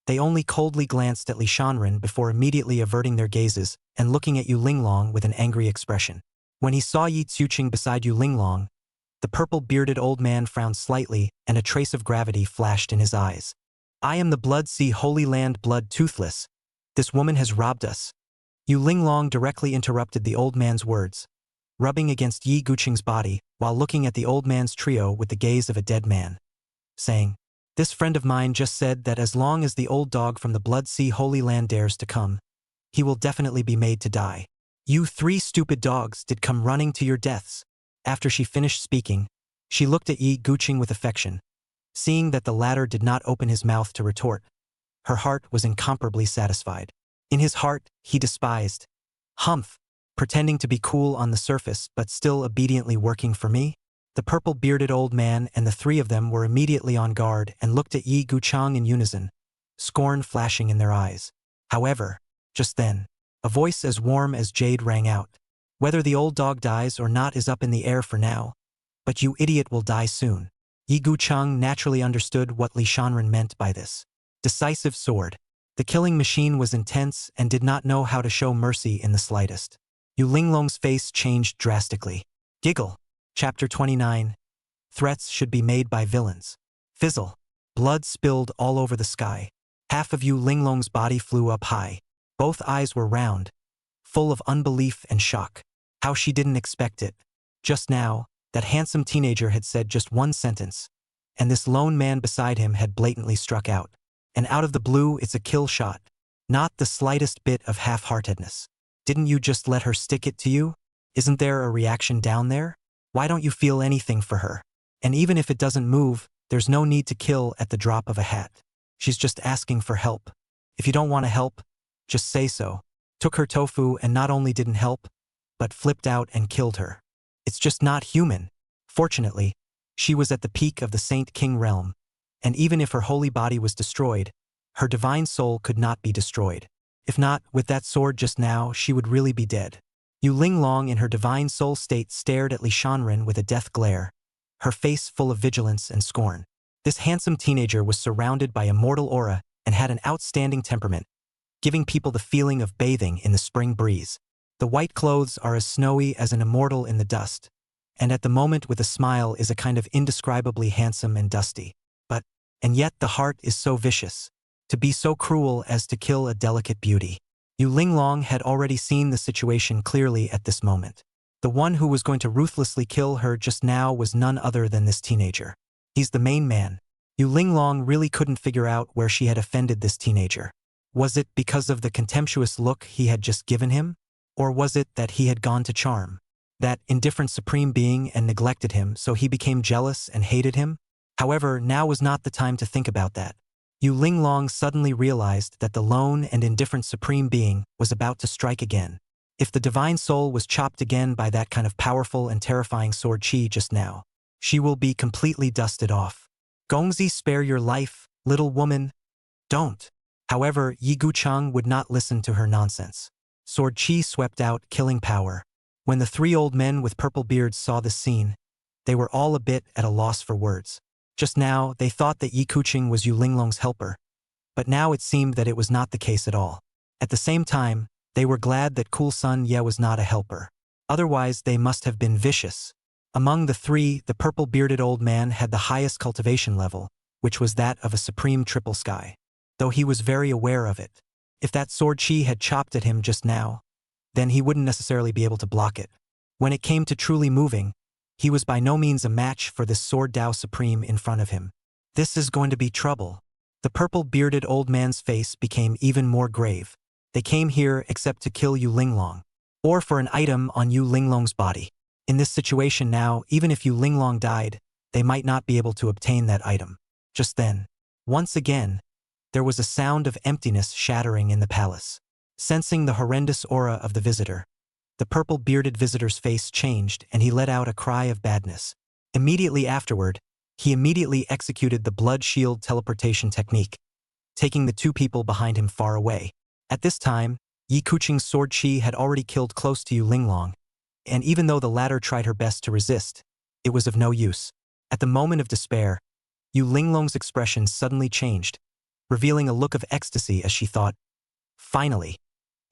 they only coldly glanced at Li Shanren before immediately averting their gazes and looking at Yu Linglong with an angry expression. When he saw Yi Tsuching beside Yu Linglong, the purple-bearded old man frowned slightly and a trace of gravity flashed in his eyes. I am the Blood Sea Holy Land Blood Toothless. This woman has robbed us. Yu Linglong directly interrupted the old man's words, rubbing against Yi Guchang's body while looking at the old man's trio with the gaze of a dead man, saying, this friend of mine just said that as long as the old dog from the Blood Sea Holy Land dares to come, he will definitely be made to die. You 3 stupid dogs did come running to your deaths. After she finished speaking, she looked at Yi Guchang with affection. Seeing that the latter did not open his mouth to retort, her heart was incomparably satisfied. In his heart, he despised. Humph, pretending to be cool on the surface but still obediently working for me? The purple-bearded old man and the three of them were immediately on guard and looked at Yi Guchang in unison, scorn flashing in their eyes. However, just then, a voice as warm as jade rang out. Whether the old dog dies or not is up in the air for now, but you idiot will die soon. Yi Guchang naturally understood what Li Shanren meant by this. Decisive sword. The killing machine was intense and did not know how to show mercy in the slightest. Yu Linglong's face changed drastically. Giggle. Chapter 29. Threats should be made by villains. Fizzle. Blood spilled all over the sky. Half of Yu Linglong's body flew up high. Both eyes were round, full of unbelief and shock. How she didn't expect it. Just now, that handsome teenager had said just one sentence, and this lone man beside him had blatantly struck out. And out of the blue, it's a kill shot. Not the slightest bit of half-heartedness. Didn't you just let her stick it to you? Isn't there a reaction down there? Why don't you feel anything for her? And even if it doesn't move, there's no need to kill at the drop of a hat. She's just asking for help. If you don't want to help, just say so. Took her tofu and not only didn't help, but flipped out and killed her. It's just not human. Fortunately, she was at the peak of the Saint King realm, and even if her holy body was destroyed, her divine soul could not be destroyed. If not, with that sword just now, she would really be dead. Yu Linglong in her divine soul state stared at Li Shanren with a death glare, her face full of vigilance and scorn. This handsome teenager was surrounded by immortal aura and had an outstanding temperament, giving people the feeling of bathing in the spring breeze. The white clothes are as snowy as an immortal in the dust, and at the moment with a smile is a kind of indescribably handsome and dusty. And yet the heart is so vicious, to be so cruel as to kill a delicate beauty. Yu Linglong had already seen the situation clearly at this moment. The one who was going to ruthlessly kill her just now was none other than this teenager. He's the main man. Yu Linglong really couldn't figure out where she had offended this teenager. Was it because of the contemptuous look he had just given him? Or was it that he had gone to charm that indifferent supreme being and neglected him, so he became jealous and hated him? However, now was not the time to think about that. Yu Linglong suddenly realized that the lone and indifferent supreme being was about to strike again. If the divine soul was chopped again by that kind of powerful and terrifying sword chi just now, she will be completely dusted off. Gongzi, spare your life, little woman. Don't. However, Yi Guchang would not listen to her nonsense. Sword chi swept out, killing power. When the three old men with purple beards saw this scene, they were all a bit at a loss for words. Just now, they thought that Yi Guchang was Yu Linglong's helper, but now it seemed that it was not the case at all. At the same time, they were glad that Cool Sun Ye was not a helper. Otherwise, they must have been vicious. Among the three, the purple-bearded old man had the highest cultivation level, which was that of a supreme triple sky. Though he was very aware of it. If that sword chi had chopped at him just now, then he wouldn't necessarily be able to block it. When it came to truly moving, he was by no means a match for this sword Tao Supreme in front of him. This is going to be trouble. The purple-bearded old man's face became even more grave. They came here except to kill Yu Linglong, or for an item on Yu Linglong's body. In this situation now, even if Yu Linglong died, they might not be able to obtain that item. Just then, once again, there was a sound of emptiness shattering in the palace. Sensing the horrendous aura of the visitor, the purple-bearded visitor's face changed and he let out a cry of badness. Immediately afterward, he immediately executed the blood shield teleportation technique, taking the two people behind him far away. At this time, Yi Guchang's sword chi had already killed close to Yu Linglong, and even though the latter tried her best to resist, it was of no use. At the moment of despair, Yu Linglong's expression suddenly changed, revealing a look of ecstasy as she thought, "Finally,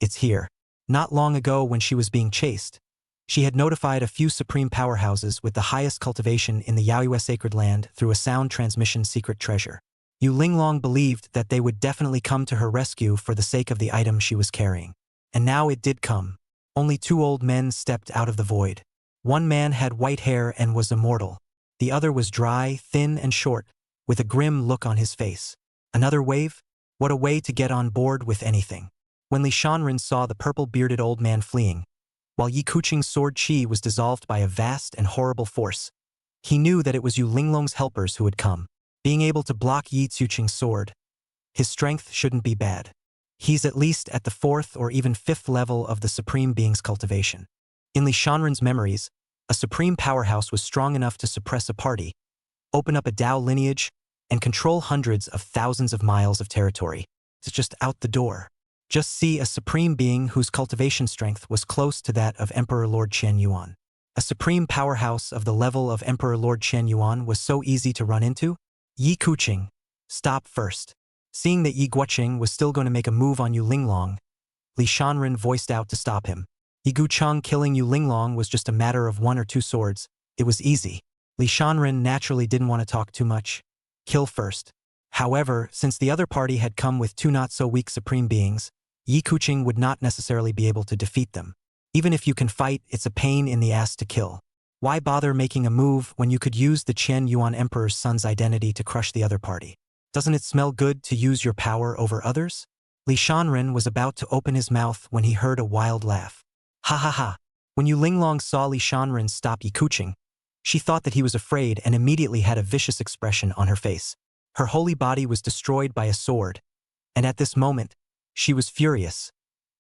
it's here." Not long ago when she was being chased, she had notified a few supreme powerhouses with the highest cultivation in the Yaoyue sacred land through a sound transmission secret treasure. Yu Linglong believed that they would definitely come to her rescue for the sake of the item she was carrying. And now it did come. Only two old men stepped out of the void. One man had white hair and was immortal. The other was dry, thin, and short, with a grim look on his face. Another wave? What a way to get on board with anything. When Li Shanren saw the purple-bearded old man fleeing, while Yi Guchang's sword chi was dissolved by a vast and horrible force, he knew that it was Yu Linglong's helpers who had come. Being able to block Yi Guchang's sword, his strength shouldn't be bad. He's at least at the 4th or even 5th level of the Supreme Being's cultivation. In Li Shanren's memories, a Supreme Powerhouse was strong enough to suppress a party, open up a Dao lineage, and control hundreds of thousands of miles of territory. It's just out the door. Just see a Supreme Being whose cultivation strength was close to that of Emperor Lord Qian Yuan. A Supreme Powerhouse of the level of Emperor Lord Qian Yuan was so easy to run into? Yi Kuqing, stop first. Seeing that Yi Guoqing was still going to make a move on Yu Linglong, Li Shanren voiced out to stop him. Yi Guoqing killing Yu Linglong was just a matter of 1 or 2 swords. It was easy. Li Shanren naturally didn't want to talk too much. Kill first. However, since the other party had come with 2 not-so-weak Supreme Beings, Yi Kuqing would not necessarily be able to defeat them. Even if you can fight, it's a pain in the ass to kill. Why bother making a move when you could use the Qian Yuan Emperor's son's identity to crush the other party? Doesn't it smell good to use your power over others? Li Shanren was about to open his mouth when he heard a wild laugh. Ha ha ha. When Yu Linglong saw Li Shanren stop Yi Kuqing, she thought that he was afraid and immediately had a vicious expression on her face. Her holy body was destroyed by a sword, and at this moment, she was furious,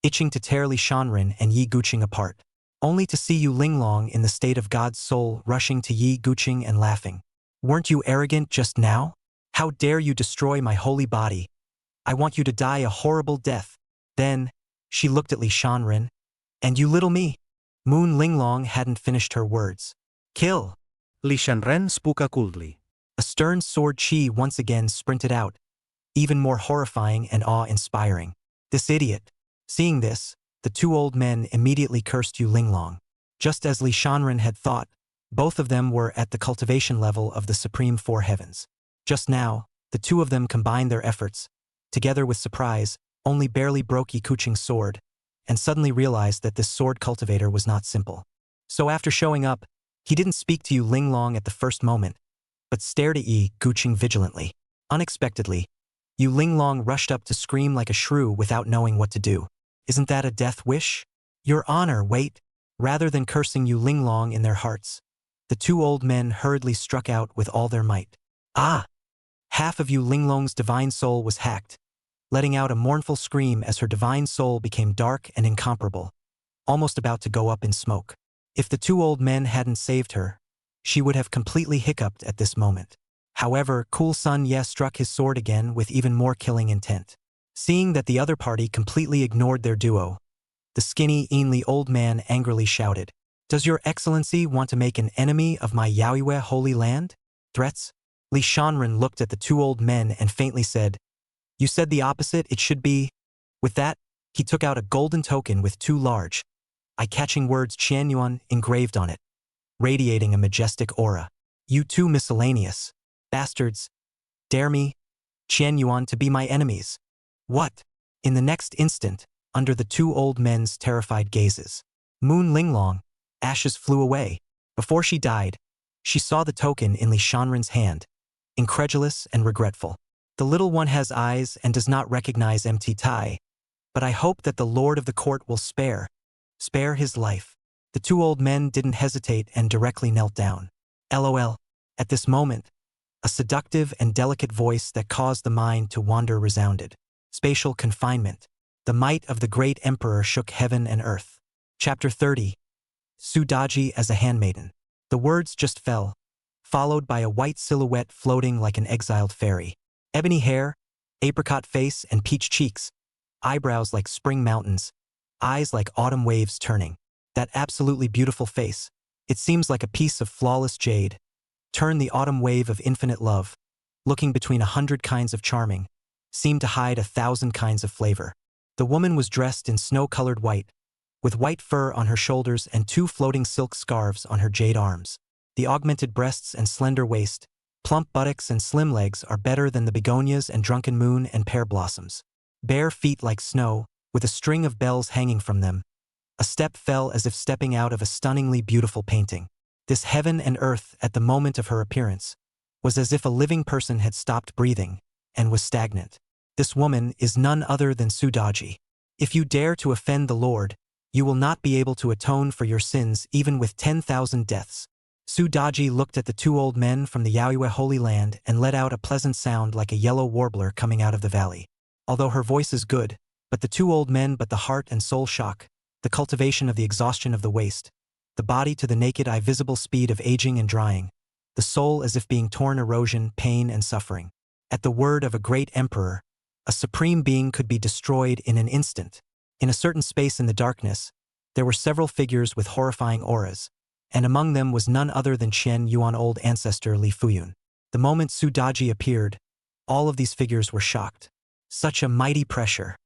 itching to tear Li Shanren and Yi Guqing apart, only to see Yu Linglong in the state of God's soul rushing to Yi Guqing and laughing. Weren't you arrogant just now? How dare you destroy my holy body? I want you to die a horrible death. Then, she looked at Li Shanren. And you little me. Moon Linglong hadn't finished her words. Kill. Li Shanren spoke coldly. A stern sword chi once again sprinted out, even more horrifying and awe-inspiring. This idiot. Seeing this, the 2 old men immediately cursed Yu Linglong. Just as Li Shanren had thought, both of them were at the cultivation level of the Supreme 4 Heavens. Just now, the 2 of them combined their efforts, together with surprise, only barely broke Yi Kuqing's sword, and suddenly realized that this sword cultivator was not simple. So after showing up, he didn't speak to Yu Linglong at the first moment, but stared at Yi Guqing vigilantly. Unexpectedly, Yu Linglong rushed up to scream like a shrew without knowing what to do. Isn't that a death wish? Your honor, wait. Rather than cursing Yu Linglong in their hearts, the 2 old men hurriedly struck out with all their might. Ah! Half of Yu Linglong's divine soul was hacked, letting out a mournful scream as her divine soul became dark and incomparable, almost about to go up in smoke. If the 2 old men hadn't saved her, she would have completely hiccuped at this moment. However, Cool Sun Ye struck his sword again with even more killing intent. Seeing that the other party completely ignored their duo, the skinny, Ainli old man angrily shouted, "Does your excellency want to make an enemy of my Yaoyue holy land? Threats?" Li Shanren looked at the 2 old men and faintly said, "You said the opposite, it should be." With that, he took out a golden token with 2 large, eye-catching words Qianyuan engraved on it, radiating a majestic aura. "You 2 miscellaneous bastards, dare me, Qianyuan, to be my enemies." What? In the next instant, under the 2 old men's terrified gazes, Moon Linglong, ashes flew away. Before she died, she saw the token in Li Shanren's hand, incredulous and regretful. The little one has eyes and does not recognize MT Tai, but I hope that the Lord of the Court will spare his life. The 2 old men didn't hesitate and directly knelt down. LOL. At this moment, a seductive and delicate voice that caused the mind to wander resounded. Spatial confinement. The might of the great emperor shook heaven and earth. Chapter 30. Sudaji as a handmaiden. The words just fell, followed by a white silhouette floating like an exiled fairy. Ebony hair, apricot face and peach cheeks, eyebrows like spring mountains, eyes like autumn waves turning. That absolutely beautiful face, it seems like a piece of flawless jade. Turn the autumn wave of infinite love, looking between 100 kinds of charming, seemed to hide 1,000 kinds of flavor. The woman was dressed in snow-colored white, with white fur on her shoulders and 2 floating silk scarves on her jade arms. The augmented breasts and slender waist, plump buttocks and slim legs are better than the begonias and drunken moon and pear blossoms. Bare feet like snow, with a string of bells hanging from them. A step fell as if stepping out of a stunningly beautiful painting. This heaven and earth at the moment of her appearance was as if a living person had stopped breathing and was stagnant. This woman is none other than Sudaji. If you dare to offend the Lord, you will not be able to atone for your sins even with 10,000 deaths. Sudaji looked at the 2 old men from the Yaoyue Holy Land and let out a pleasant sound like a yellow warbler coming out of the valley. Although her voice is good, But the two old men, but the heart and soul shock, the cultivation of the exhaustion of the waste, the body to the naked eye visible speed of aging and drying, the soul as if being torn erosion, pain and suffering. At the word of a great emperor, a supreme being could be destroyed in an instant. In a certain space in the darkness, there were several figures with horrifying auras, and among them was none other than Chen Yuan old ancestor Li Fuyun. The moment Su Daji appeared, all of these figures were shocked. Such a mighty pressure.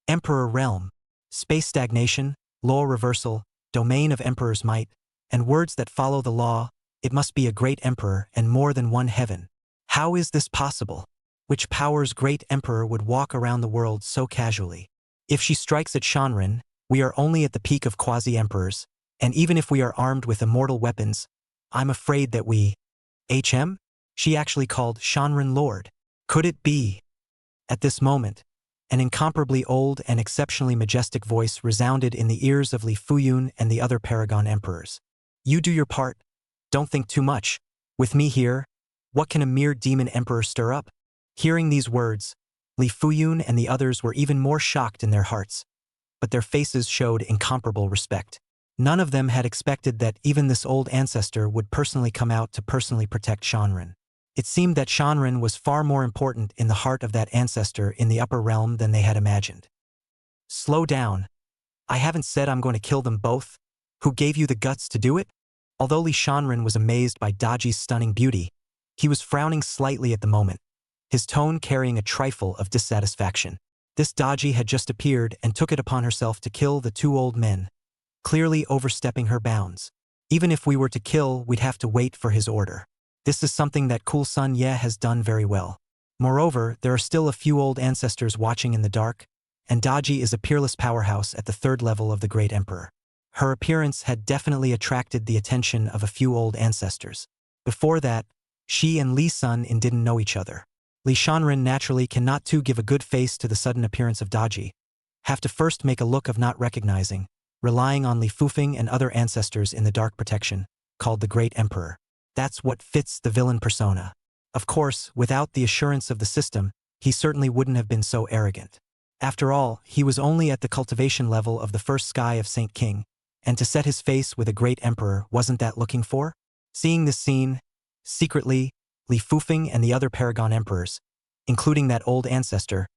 Emperor realm, space stagnation, law reversal, domain of emperor's might, and words that follow the law, it must be a great emperor and more than one heaven. How is this possible? Which power's great emperor would walk around the world so casually? If she strikes at Shanren, we are only at the peak of quasi-emperors, and even if we are armed with immortal weapons, I'm afraid that we… HM? She actually called Shanren Lord. Could it be? At this moment, an incomparably old and exceptionally majestic voice resounded in the ears of Li Fuyun and the other Paragon emperors. You do your part. Don't think too much. With me here, what can a mere demon emperor stir up? Hearing these words, Li Fuyun and the others were even more shocked in their hearts, but their faces showed incomparable respect. None of them had expected that even this old ancestor would personally come out to personally protect Shanren. It seemed that Shanren was far more important in the heart of that ancestor in the upper realm than they had imagined. Slow down. I haven't said I'm going to kill them both. Who gave you the guts to do it? Although Li Shanren was amazed by Daji's stunning beauty, he was frowning slightly at the moment, his tone carrying a trifle of dissatisfaction. This Daji had just appeared and took it upon herself to kill the two old men, clearly overstepping her bounds. Even if we were to kill, we'd have to wait for his order. This is something that Cool Sun Ye has done very well. Moreover, there are still a few old ancestors watching in the dark, and Daji is a peerless powerhouse at the third level of the Great Emperor. Her appearance had definitely attracted the attention of a few old ancestors. Before that, she and Li Sun In didn't know each other. Li Shanren naturally cannot too give a good face to the sudden appearance of Daji. Have to first make a look of not recognizing, relying on Li Fufeng and other ancestors in the dark protection, called the Great Emperor. That's what fits the villain persona. Of course, without the assurance of the system, he certainly wouldn't have been so arrogant. After all, he was only at the cultivation level of the first sky of Saint King, and to set his face with a great emperor wasn't that looking for? Seeing this scene, secretly, Li Fufeng and the other Paragon emperors, including that old ancestor,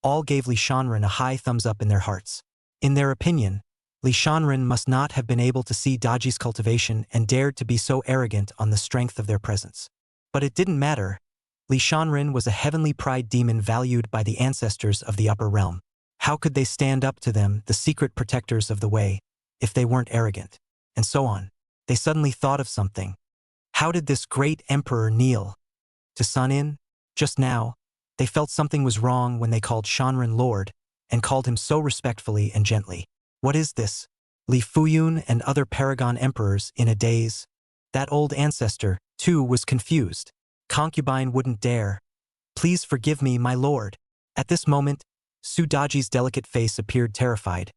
all gave Li Shanren a high thumbs up in their hearts. In their opinion, Li Shanren must not have been able to see Daji's cultivation and dared to be so arrogant on the strength of their presence. But it didn't matter. Li Shanren was a heavenly pride demon valued by the ancestors of the upper realm. How could they stand up to them, the secret protectors of the way, if they weren't arrogant? And so on. They suddenly thought of something. How did this great emperor kneel to Sun In? Just now, they felt something was wrong when they called Shanren Lord and called him so respectfully and gently. What is this? Li Fuyun and other Paragon emperors in a daze. That old ancestor, too, was confused. Concubine wouldn't dare. Please forgive me, my lord. At this moment, Su Daji's delicate face appeared terrified,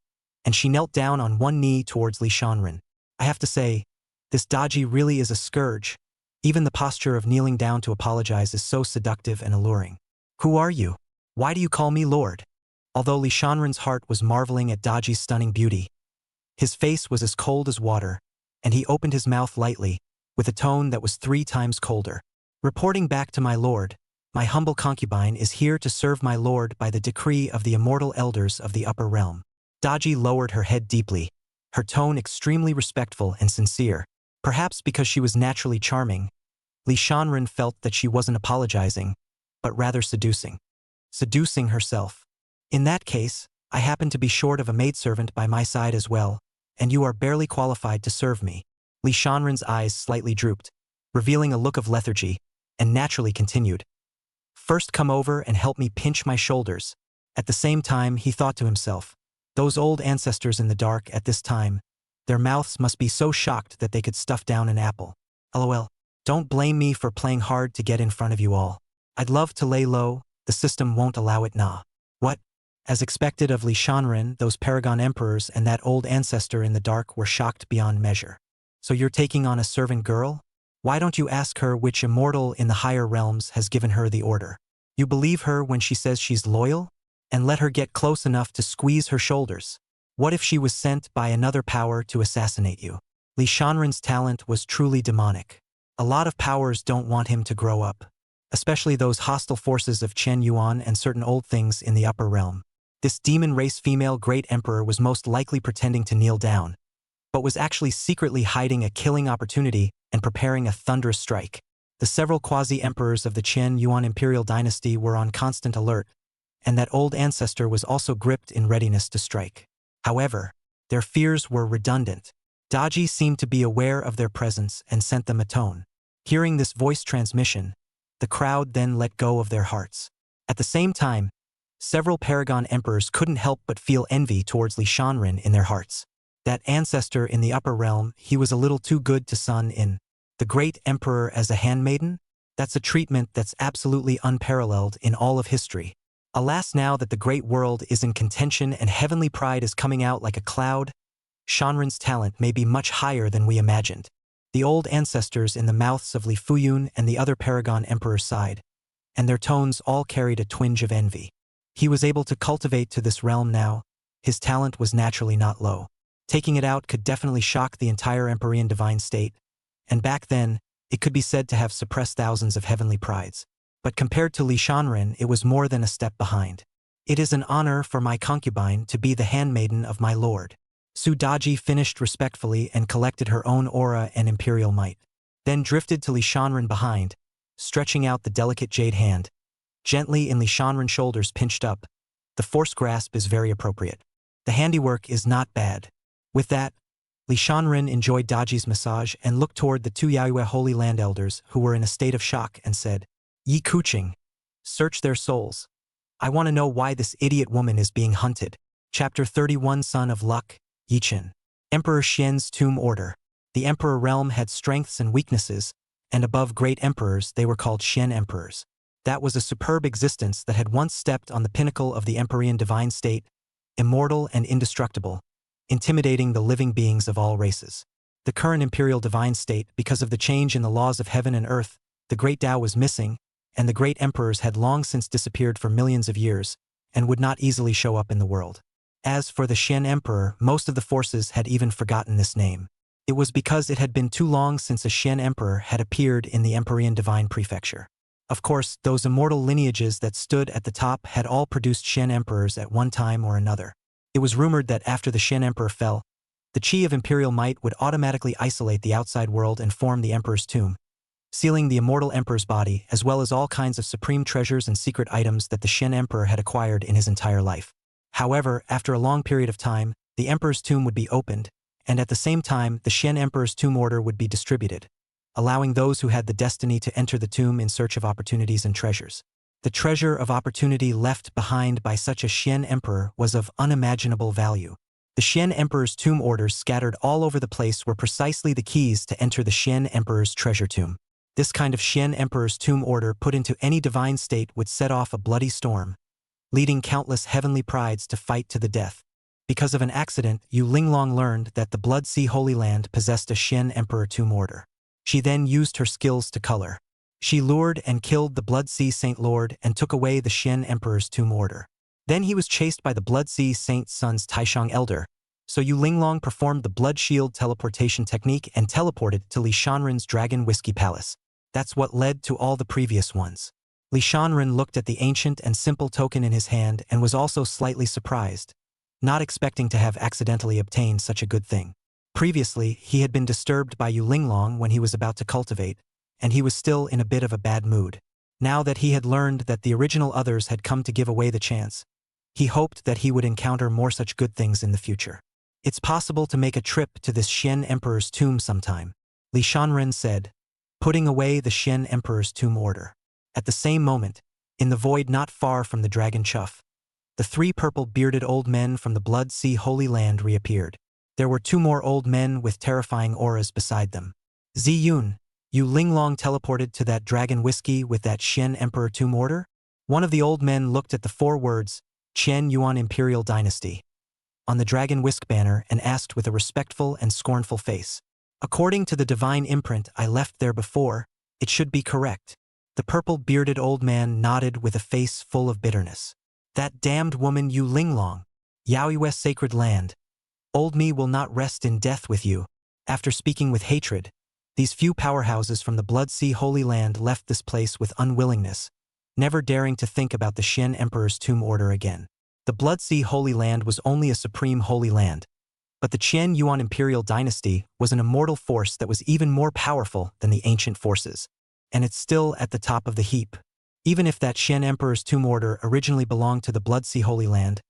and she knelt down on one knee towards Li Shanren. I have to say, this Daji really is a scourge. Even the posture of kneeling down to apologize is so seductive and alluring. Who are you? Why do you call me lord? Although Li Shanren's heart was marveling at Daji's stunning beauty, his face was as cold as water, and he opened his mouth lightly, with a tone that was 3 times colder. Reporting back to my lord, my humble concubine is here to serve my lord by the decree of the immortal elders of the upper realm. Daji lowered her head deeply, her tone extremely respectful and sincere. Perhaps because she was naturally charming, Li Shanren felt that she wasn't apologizing, but rather seducing. Seducing herself. In that case, I happen to be short of a maidservant by my side as well, and you are barely qualified to serve me. Li Shanren's eyes slightly drooped, revealing a look of lethargy, and naturally continued. First come over and help me pinch my shoulders. At the same time, he thought to himself, those old ancestors in the dark at this time, their mouths must be so shocked that they could stuff down an apple. LOL. Don't blame me for playing hard to get in front of you all. I'd love to lay low, the system won't allow it nah. What? As expected of Li Shanren, those Paragon emperors and that old ancestor in the dark were shocked beyond measure. So you're taking on a servant girl? Why don't you ask her which immortal in the higher realms has given her the order? You believe her when she says she's loyal? and let her get close enough to squeeze her shoulders. What if she was sent by another power to assassinate you? Li Shanren's talent was truly demonic. A lot of powers don't want him to grow up, especially those hostile forces of Chen Yuan and certain old things in the upper realm. This demon race female great emperor was most likely pretending to kneel down, but was actually secretly hiding a killing opportunity and preparing a thunderous strike. The several quasi-emperors of the Chen Yuan imperial dynasty were on constant alert, and that old ancestor was also gripped in readiness to strike. However, their fears were redundant. Daji seemed to be aware of their presence and sent them a tone. Hearing this voice transmission, the crowd then let go of their hearts. At the same time, several Paragon emperors couldn't help but feel envy towards Li Shanren in their hearts. That ancestor in the upper realm, he was a little too good to son in. The great emperor as a handmaiden? That's a treatment that's absolutely unparalleled in all of history. Alas, now that the great world is in contention and heavenly pride is coming out like a cloud, Shanren's talent may be much higher than we imagined. The old ancestors in the mouths of Li Fuyun and the other Paragon emperors sighed, and their tones all carried a twinge of envy. He was able to cultivate to this realm now. His talent was naturally not low. Taking it out could definitely shock the entire Empyrean divine state, and back then, it could be said to have suppressed thousands of heavenly prides. But compared to Li Shanren, it was more than a step behind. It is an honor for my concubine to be the handmaiden of my lord. Su Daji finished respectfully and collected her own aura and imperial might. Then drifted to Li Shanren behind, stretching out the delicate jade hand. Gently in Li Shanren's shoulders pinched up. The force grasp is very appropriate. The handiwork is not bad. With that, Li Shanren enjoyed Daji's massage and looked toward the two Yaoyue Holy Land elders who were in a state of shock and said, "Yi Kuching, search their souls. I want to know why this idiot woman is being hunted." Chapter 31 Son of Luck, Yichen. Emperor Xian's Tomb Order. The Emperor realm had strengths and weaknesses, and above great emperors they were called Xian emperors. That was a superb existence that had once stepped on the pinnacle of the Empyrean divine state, immortal and indestructible, intimidating the living beings of all races. The current imperial divine state, because of the change in the laws of heaven and earth, the great Tao was missing, and the great emperors had long since disappeared for millions of years, and would not easily show up in the world. As for the Xian emperor, most of the forces had even forgotten this name. It was because it had been too long since a Xian emperor had appeared in the Empyrean divine prefecture. Of course, those immortal lineages that stood at the top had all produced Xian emperors at one time or another. It was rumored that after the Xian emperor fell, the chi of imperial might would automatically isolate the outside world and form the emperor's tomb, sealing the immortal emperor's body as well as all kinds of supreme treasures and secret items that the Xian emperor had acquired in his entire life. However, after a long period of time, the emperor's tomb would be opened, and at the same time the Xian emperor's tomb order would be distributed, allowing those who had the destiny to enter the tomb in search of opportunities and treasures. The treasure of opportunity left behind by such a Xian emperor was of unimaginable value. The Xian emperor's tomb orders scattered all over the place were precisely the keys to enter the Xian emperor's treasure tomb. This kind of Xian emperor's tomb order put into any divine state would set off a bloody storm, leading countless heavenly prides to fight to the death. Because of an accident, Yu Linglong learned that the Blood Sea Holy Land possessed a Xian emperor tomb order. She then used her skills to color. She lured and killed the Blood Sea Saint Lord and took away the Xian emperor's tomb order. Then he was chased by the Blood Sea Saint's son's Taishang Elder, so Yu Linglong performed the Blood Shield teleportation technique and teleported to Li Shanren's Dragon Whiskey Palace. That's what led to all the previous ones. Li Shanren looked at the ancient and simple token in his hand and was also slightly surprised, not expecting to have accidentally obtained such a good thing. Previously, he had been disturbed by Yu Linglong when he was about to cultivate, and he was still in a bit of a bad mood. Now that he had learned that the original others had come to give away the chance, he hoped that he would encounter more such good things in the future. "It's possible to make a trip to this Xian emperor's tomb sometime," Li Shanren said, putting away the Xian emperor's tomb order. At the same moment, in the void not far from the dragon chuff, the three purple-bearded old men from the Blood Sea Holy Land reappeared. There were two more old men with terrifying auras beside them. "Ziyun, Yu Linglong teleported to that dragon whiskey with that Xian emperor tomb order?" One of the old men looked at the four words, Chen Yuan Imperial Dynasty, on the dragon whisk banner and asked with a respectful and scornful face. "According to the divine imprint I left there before, it should be correct." The purple-bearded old man nodded with a face full of bitterness. That damned woman Yu Linglong. Yaoyue's sacred land. Old me will not rest in death with you. After speaking with hatred, these few powerhouses from the Blood Sea Holy Land left this place with unwillingness, never daring to think about the Xian Emperor's tomb order again. The Blood Sea Holy Land was only a supreme holy land, but the Qian Yuan Imperial Dynasty was an immortal force that was even more powerful than the ancient forces. And it's still at the top of the heap. Even if that Xian Emperor's tomb order originally belonged to the Blood Sea Holy Land,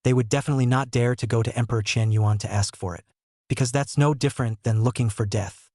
they would definitely not dare to go to Emperor Qian Yuan to ask for it, because that's no different than looking for death.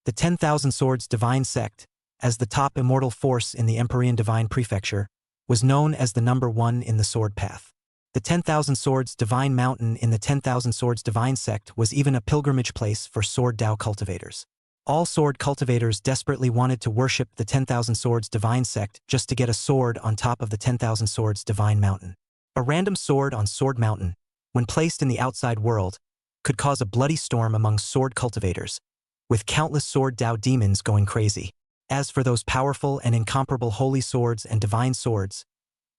The 10,000 Swords Divine Sect, as the top immortal force in the Empyrean Divine Prefecture, was known as the number one in the sword path. The 10,000 Swords Divine Mountain in the 10,000 Swords Divine Sect was even a pilgrimage place for sword Dao cultivators. All sword cultivators desperately wanted to worship the 10,000 Swords Divine Sect just to get a sword on top of the 10,000 Swords Divine Mountain. A random sword on Sword Mountain, when placed in the outside world, could cause a bloody storm among sword cultivators, with countless sword Dao demons going crazy. As for those powerful and incomparable holy swords and divine swords,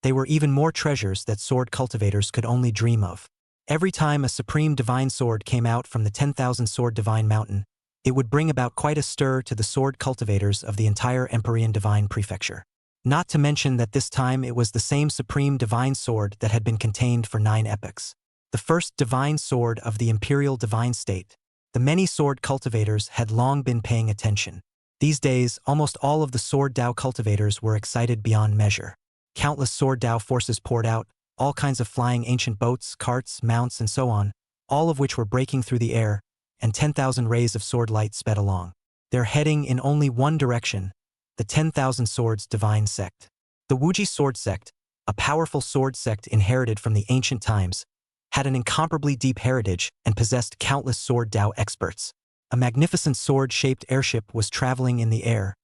they were even more treasures that sword cultivators could only dream of. Every time a supreme divine sword came out from the 10,000 Sword Divine Mountain, it would bring about quite a stir to the sword cultivators of the entire Empyrean Divine Prefecture. Not to mention that this time it was the same supreme divine sword that had been contained for 9 epochs. The first divine sword of the Imperial Divine State. The many sword cultivators had long been paying attention. These days, almost all of the sword Dao cultivators were excited beyond measure. Countless sword Dao forces poured out, all kinds of flying ancient boats, carts, mounts, and so on, all of which were breaking through the air, and 10,000 rays of sword light sped along. They're heading in only one direction, the 10,000 Swords Divine Sect. The Wuji Sword Sect, a powerful sword sect inherited from the ancient times, had an incomparably deep heritage and possessed countless sword Dao experts. A magnificent sword-shaped airship was traveling in the air,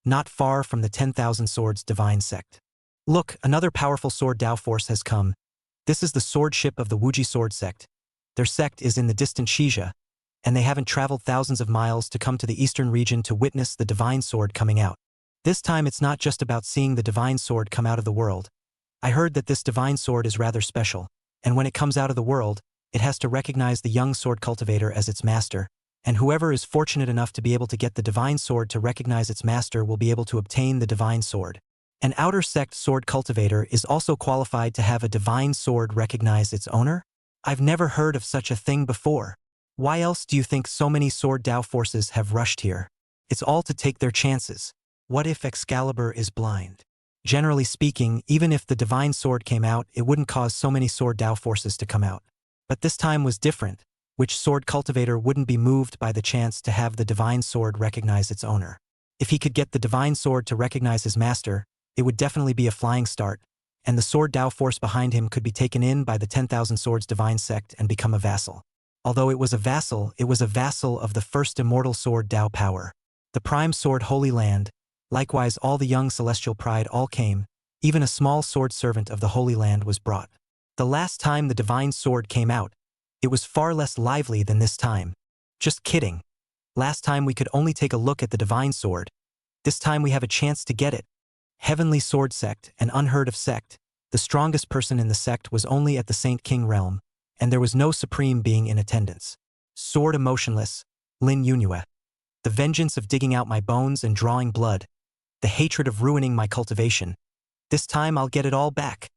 not far from the 10,000 Swords Divine Sect. Look, another powerful sword Dao force has come. This is the sword ship of the Wuji Sword Sect. Their sect is in the distant Shizha, and they haven't traveled thousands of miles to come to the eastern region to witness the divine sword coming out. This time it's not just about seeing the divine sword come out of the world. I heard that this divine sword is rather special, and when it comes out of the world, it has to recognize the young sword cultivator as its master, and whoever is fortunate enough to be able to get the divine sword to recognize its master will be able to obtain the divine sword. An outer sect sword cultivator is also qualified to have a divine sword recognize its owner? I've never heard of such a thing before. Why else do you think so many sword Dao forces have rushed here? It's all to take their chances. What if Excalibur is blind? Generally speaking, even if the divine sword came out, it wouldn't cause so many sword Dao forces to come out. But this time was different. Which sword cultivator wouldn't be moved by the chance to have the divine sword recognize its owner? If he could get the divine sword to recognize his master, it would definitely be a flying start, and the sword Dao force behind him could be taken in by the 10,000 Swords Divine Sect and become a vassal. Although it was a vassal of the first immortal sword Dao power. The prime sword Holy Land. Likewise all the young celestial pride all came, even a small sword servant of the Holy Land was brought. The last time the divine sword came out, it was far less lively than this time. Just kidding. Last time we could only take a look at the divine sword. This time we have a chance to get it. Heavenly Sword Sect, an unheard of sect. The strongest person in the sect was only at the Saint King realm, and there was no supreme being in attendance. Sword Emotionless, Lin Yunue. The vengeance of digging out my bones and drawing blood. The hatred of ruining my cultivation. This time I'll get it all back.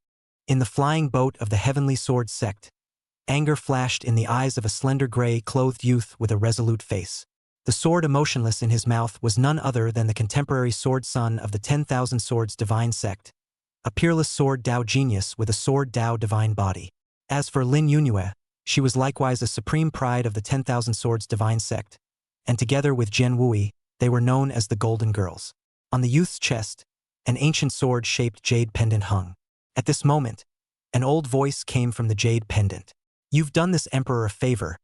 In the flying boat of the Heavenly Sword Sect, anger flashed in the eyes of a slender gray-clothed youth with a resolute face. The sword Emotionless in his mouth was none other than the contemporary sword son of the 10,000 Swords Divine Sect, a peerless sword Dao genius with a sword Dao divine body. As for Lin Yunue, she was likewise a supreme pride of the 10,000 Swords Divine Sect, and together with Jian Wui, they were known as the Golden Girls. On the youth's chest, an ancient sword-shaped jade pendant hung. At this moment, an old voice came from the jade pendant. You've done this emperor a favor.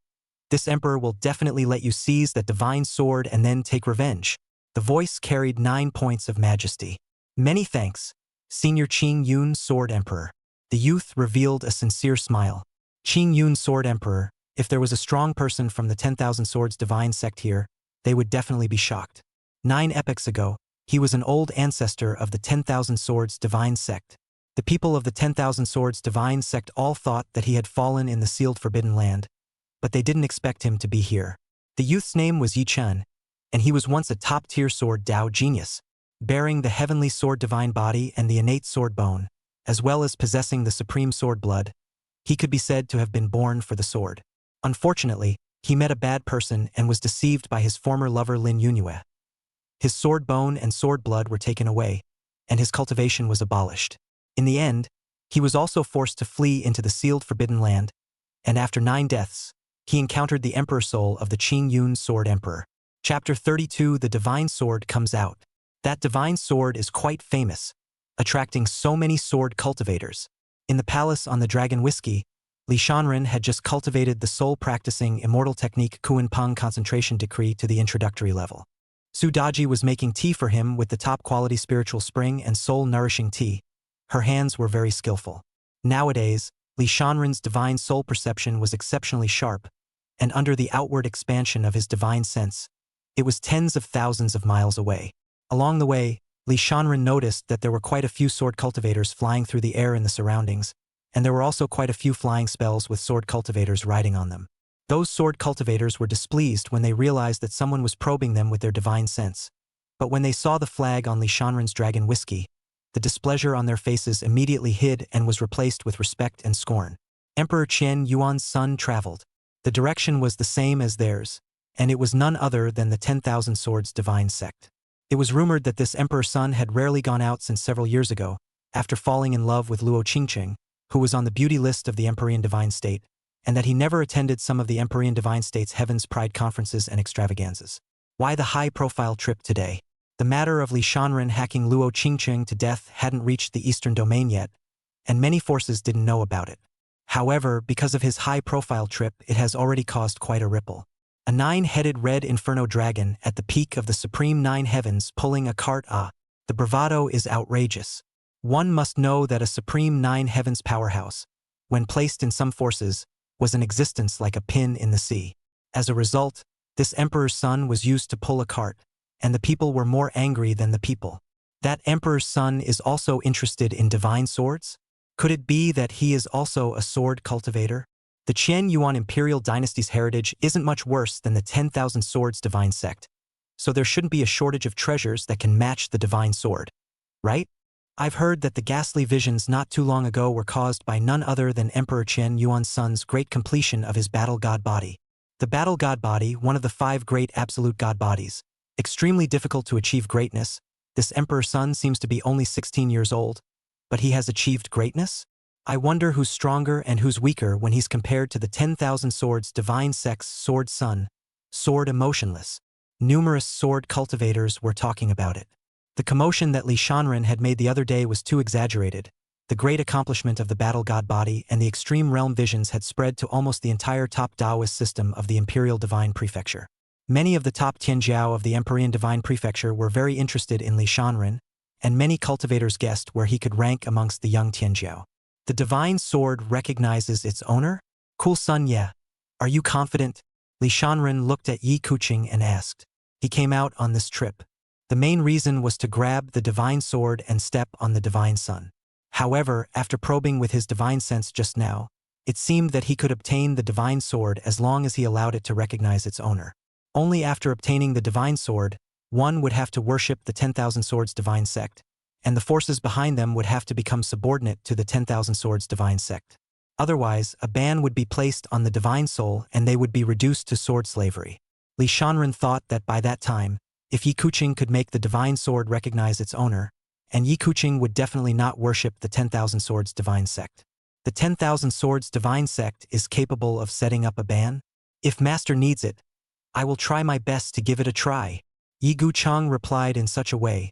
This emperor will definitely let you seize that divine sword and then take revenge. The voice carried 9 points of majesty. Many thanks, Senior Qing Yun Sword Emperor. The youth revealed a sincere smile. Qing Yun Sword Emperor, if there was a strong person from the 10,000 Swords Divine Sect here, they would definitely be shocked. 9 epochs ago, he was an old ancestor of the 10,000 Swords Divine Sect. The people of the 10,000 Swords divine sect all thought that he had fallen in the sealed forbidden land, but they didn't expect him to be here. The youth's name was Yi Chen, and he was once a top-tier sword Dao genius, bearing the heavenly sword divine body and the innate sword bone, as well as possessing the supreme sword blood. He could be said to have been born for the sword. Unfortunately, he met a bad person and was deceived by his former lover Lin Yunhue. His sword bone and sword blood were taken away, and his cultivation was abolished. In the end, he was also forced to flee into the sealed forbidden land, and after 9 deaths, he encountered the emperor soul of the Qing Yun Sword Emperor. Chapter 32 The Divine Sword comes out. That divine sword is quite famous, attracting so many sword cultivators. In the palace on the Dragon Whiskey, Li Shanren had just cultivated the soul-practicing immortal technique Kuan Peng concentration decree to the introductory level. Su Daji was making tea for him with the top-quality spiritual spring and soul-nourishing tea. Her hands were very skillful. Nowadays, Li Shanren's divine soul perception was exceptionally sharp, and under the outward expansion of his divine sense, it was tens of thousands of miles away. Along the way, Li Shanren noticed that there were quite a few sword cultivators flying through the air in the surroundings, and there were also quite a few flying spells with sword cultivators riding on them. Those sword cultivators were displeased when they realized that someone was probing them with their divine sense. But when they saw the flag on Li Shanren's Dragon Whiskey, the displeasure on their faces immediately hid and was replaced with respect and scorn. Emperor Qian Yuan's son traveled. The direction was the same as theirs, and it was none other than the 10,000 Swords divine sect. It was rumored that this emperor's son had rarely gone out since several years ago, after falling in love with Luo Qingqing, who was on the beauty list of the Empyrean Divine State, and that he never attended some of the Empyrean Divine State's Heaven's Pride conferences and extravaganzas. Why the high-profile trip today? The matter of Li Shanren hacking Luo Qingqing to death hadn't reached the Eastern Domain yet, and many forces didn't know about it. However, because of his high-profile trip, it has already caused quite a ripple. A 9-headed red inferno dragon at the peak of the supreme 9 heavens pulling a cart. The bravado is outrageous. One must know that a supreme 9 heavens powerhouse, when placed in some forces, was in existence like a pin in the sea. As a result, this emperor's son was used to pull a cart, and the people were more angry than the people. That emperor's son is also interested in divine swords? Could it be that he is also a sword cultivator? The Qian Yuan Imperial Dynasty's heritage isn't much worse than the 10,000 Swords divine sect, so there shouldn't be a shortage of treasures that can match the divine sword, right? I've heard that the ghastly visions not too long ago were caused by none other than Emperor Qian Yuan's son's great completion of his battle god body. The battle god body, one of the 5 great absolute god bodies, extremely difficult to achieve greatness. This emperor's son seems to be only 16 years old, but he has achieved greatness? I wonder who's stronger and who's weaker when he's compared to the 10,000 Swords divine sect's sword son, sword emotionless. Numerous sword cultivators were talking about it. The commotion that Li Shanren had made the other day was too exaggerated. The great accomplishment of the battle god body and the extreme realm visions had spread to almost the entire top Taoist system of the Imperial Divine Prefecture. Many of the top Tianjiao of the Empyrean Divine Prefecture were very interested in Li Shanren, and many cultivators guessed where he could rank amongst the young Tianjiao. The divine sword recognizes its owner? Cool son Ye. Are you confident? Li Shanren looked at Yi Kuqing and asked. He came out on this trip. The main reason was to grab the divine sword and step on the divine sun. However, after probing with his divine sense just now, it seemed that he could obtain the divine sword as long as he allowed it to recognize its owner. Only after obtaining the divine sword, one would have to worship the 10,000 Swords divine sect, and the forces behind them would have to become subordinate to the 10,000 Swords divine sect. Otherwise, a ban would be placed on the divine soul and they would be reduced to sword slavery. Li Shanren thought that by that time, if Yi Kuqing could make the divine sword recognize its owner, and Yi Kuqing would definitely not worship the 10,000 Swords divine sect. The 10,000 Swords divine sect is capable of setting up a ban? If master needs it, I will try my best to give it a try. Yi Guchang replied in such a way,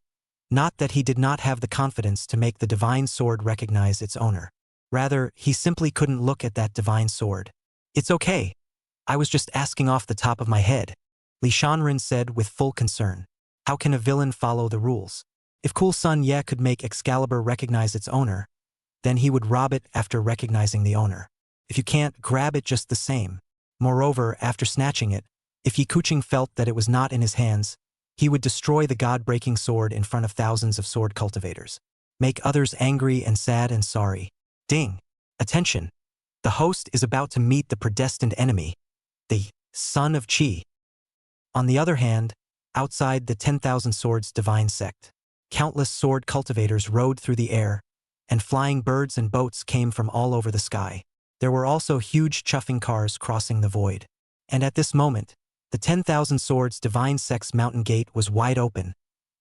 not that he did not have the confidence to make the divine sword recognize its owner. Rather, he simply couldn't look at that divine sword. It's okay. I was just asking off the top of my head, Li Shanren said with full concern. How can a villain follow the rules? If Cool Sun Ye could make Excalibur recognize its owner, then he would rob it after recognizing the owner. If you can't, grab it just the same. Moreover, after snatching it, if Yi Kuqing felt that it was not in his hands, he would destroy the god-breaking sword in front of thousands of sword cultivators. make others angry and sad and sorry. Ding! Attention! The host is about to meet the predestined enemy, the Son of Chi. On the other hand, outside the 10,000 Swords divine sect, countless sword cultivators rode through the air, and flying birds and boats came from all over the sky. There were also huge chuffing cars crossing the void. And at this moment, the 10,000 Swords divine sect's mountain gate was wide open,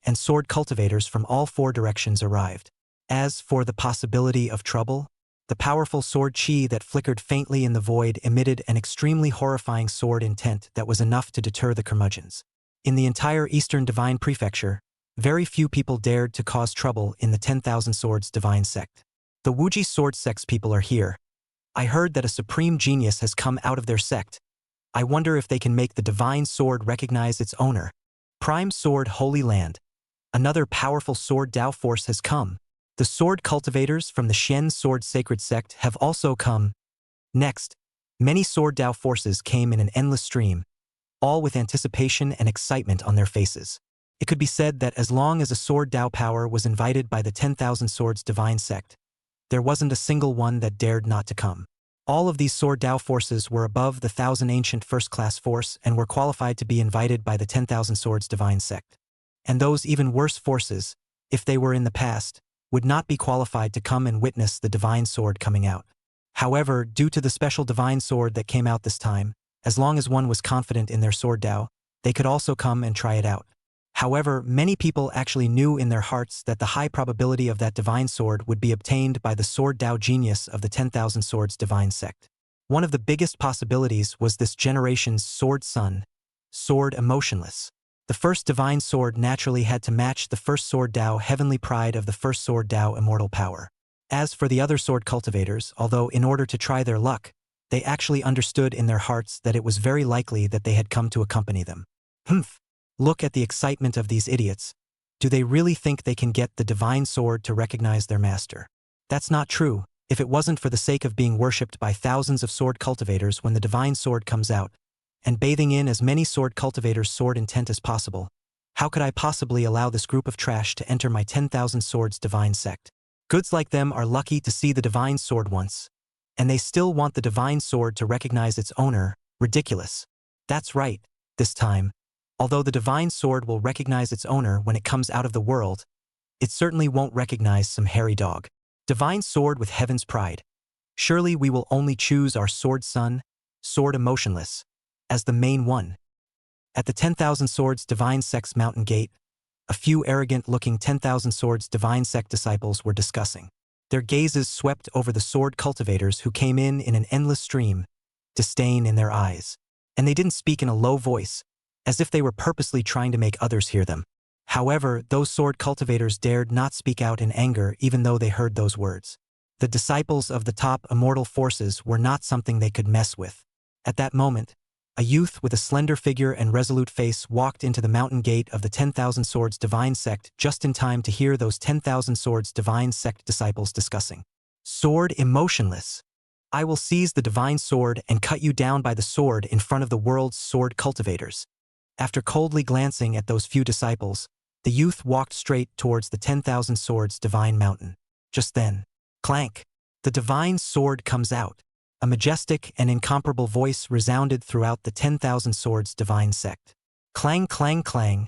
and sword cultivators from all four directions arrived. As for the possibility of trouble, the powerful sword chi that flickered faintly in the void emitted an extremely horrifying sword intent that was enough to deter the curmudgeons. In the entire Eastern Divine Prefecture, very few people dared to cause trouble in the 10,000 Swords divine sect. The Wuji sword sect's people are here. I heard that a supreme genius has come out of their sect. I wonder if they can make the divine sword recognize its owner. Prime Sword Holy Land. Another powerful sword Dao force has come. The sword cultivators from the Shen Sword Sacred Sect have also come. Next, many sword Dao forces came in an endless stream, all with anticipation and excitement on their faces. It could be said that as long as a sword Dao power was invited by the 10,000 Swords divine sect, there wasn't a single one that dared not to come. All of these sword Dao forces were above the 1,000 ancient first-class force and were qualified to be invited by the 10,000 Swords divine sect. And those even worse forces, if they were in the past, would not be qualified to come and witness the divine sword coming out. However, due to the special divine sword that came out this time, as long as one was confident in their sword Dao, they could also come and try it out. However, many people actually knew in their hearts that the high probability of that divine sword would be obtained by the sword Dao genius of the 10,000 Swords divine sect. One of the biggest possibilities was this generation's sword son, Sword Emotionless. The first divine sword naturally had to match the first sword Dao heavenly pride of the first sword Dao immortal power. As for the other sword cultivators, although in order to try their luck, they actually understood in their hearts that it was very likely that they had come to accompany them. Humph! Look at the excitement of these idiots. Do they really think they can get the divine sword to recognize their master? That's not true. If it wasn't for the sake of being worshipped by thousands of sword cultivators when the divine sword comes out, and bathing in as many sword cultivators' sword intent as possible, how could I possibly allow this group of trash to enter my 10,000 Swords divine sect? Goods like them are lucky to see the divine sword once, and they still want the divine sword to recognize its owner. Ridiculous. That's right, this time, although the divine sword will recognize its owner when it comes out of the world, it certainly won't recognize some hairy dog. Divine sword with heaven's pride. Surely we will only choose our sword son, Sword Emotionless, as the main one. At the 10,000 Swords divine sect's mountain gate, a few arrogant-looking 10,000 Swords divine sect disciples were discussing. Their gazes swept over the sword cultivators who came in an endless stream, disdain in their eyes. And they didn't speak in a low voice, as if they were purposely trying to make others hear them. However, those sword cultivators dared not speak out in anger even though they heard those words. The disciples of the top immortal forces were not something they could mess with. At that moment, a youth with a slender figure and resolute face walked into the mountain gate of the 10,000 Swords divine sect just in time to hear those 10,000 Swords divine sect disciples discussing. Sword Emotionless. I will seize the divine sword and cut you down by the sword in front of the world's sword cultivators. After coldly glancing at those few disciples, the youth walked straight towards the 10,000 Swords divine mountain. Just then, clank, the divine sword comes out. A majestic and incomparable voice resounded throughout the 10,000 Swords divine sect. Clang, clang, clang.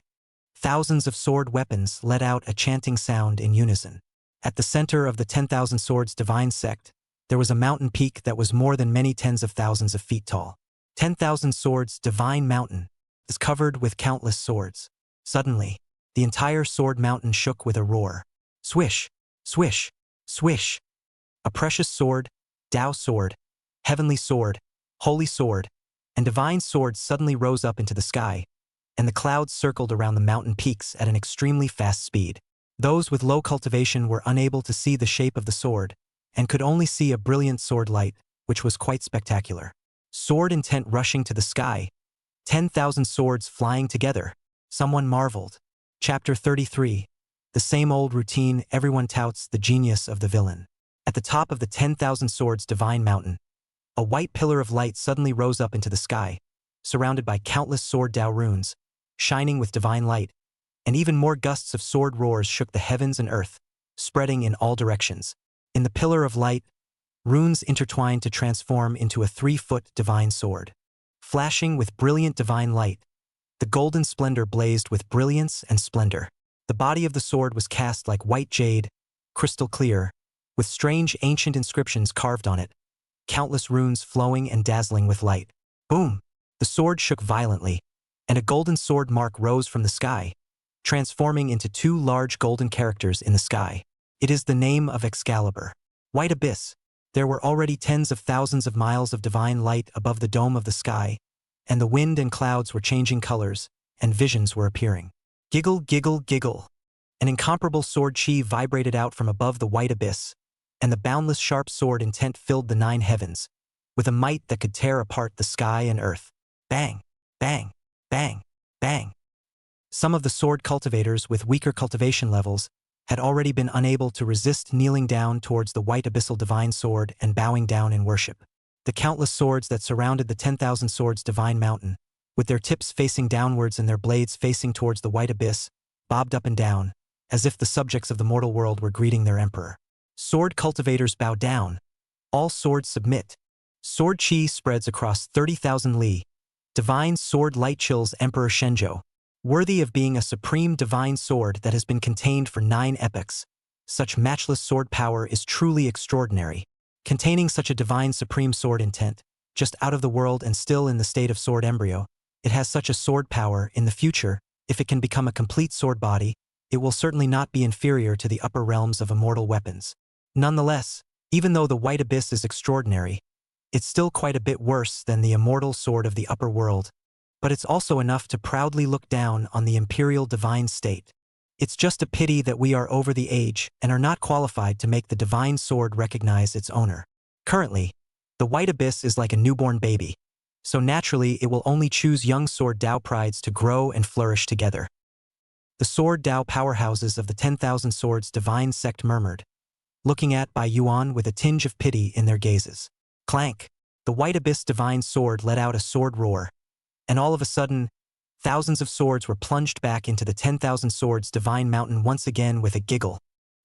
Thousands of sword weapons let out a chanting sound in unison. At the center of the 10,000 Swords divine sect, there was a mountain peak that was more than many tens of thousands of feet tall. 10,000 Swords divine mountain is covered with countless swords. Suddenly, the entire sword mountain shook with a roar. Swish, swish, swish. A precious sword, Dao sword, heavenly sword, holy sword, and divine sword suddenly rose up into the sky, and the clouds circled around the mountain peaks at an extremely fast speed. Those with low cultivation were unable to see the shape of the sword, and could only see a brilliant sword light, which was quite spectacular. Sword intent rushing to the sky, 10,000 swords flying together. Someone marveled. Chapter 33. The same old routine, everyone touts the genius of the villain. At the top of the 10,000 Swords divine mountain, a white pillar of light suddenly rose up into the sky, surrounded by countless sword Dao runes, shining with divine light, and even more gusts of sword roars shook the heavens and earth. spreading in all directions. In the pillar of light, runes intertwined to transform into a 3-foot divine sword. Flashing with brilliant divine light, the golden splendor blazed with brilliance and splendor. The body of the sword was cast like white jade, crystal clear, with strange ancient inscriptions carved on it, countless runes flowing and dazzling with light. Boom! The sword shook violently, and a golden sword mark rose from the sky, transforming into 2 large golden characters in the sky. It is the name of Excalibur. White Abyss. There were already tens of thousands of miles of divine light above the dome of the sky, and the wind and clouds were changing colors, and visions were appearing. Giggle, giggle, giggle. An incomparable sword chi vibrated out from above the white abyss, and the boundless sharp sword intent filled the 9 heavens, with a might that could tear apart the sky and earth. Bang, bang, bang, bang. Some of the sword cultivators with weaker cultivation levels had already been unable to resist kneeling down towards the white abyssal divine sword and bowing down in worship. The countless swords that surrounded the 10,000 swords divine mountain, with their tips facing downwards and their blades facing towards the white abyss, bobbed up and down, as if the subjects of the mortal world were greeting their emperor. Sword cultivators bow down. All swords submit. Sword chi spreads across 30,000 li. Divine sword light chills Emperor Shenzhou, worthy of being a supreme divine sword that has been contained for 9 epochs. Such matchless sword power is truly extraordinary. Containing such a divine supreme sword intent, just out of the world and still in the state of sword embryo, it has such a sword power in the future. If it can become a complete sword body, it will certainly not be inferior to the upper realms of immortal weapons. Nonetheless, even though the white abyss is extraordinary, it's still quite a bit worse than the immortal sword of the upper world, but it's also enough to proudly look down on the imperial divine state. It's just a pity that we are over the age and are not qualified to make the divine sword recognize its owner. Currently, the white abyss is like a newborn baby, so naturally it will only choose young sword Dao prides to grow and flourish together. The sword Dao powerhouses of the 10,000 swords divine sect murmured, looking at Bai Yuan with a tinge of pity in their gazes. Clank! The white abyss divine sword let out a sword roar, and all of a sudden, thousands of swords were plunged back into the 10,000 swords divine mountain once again with a giggle.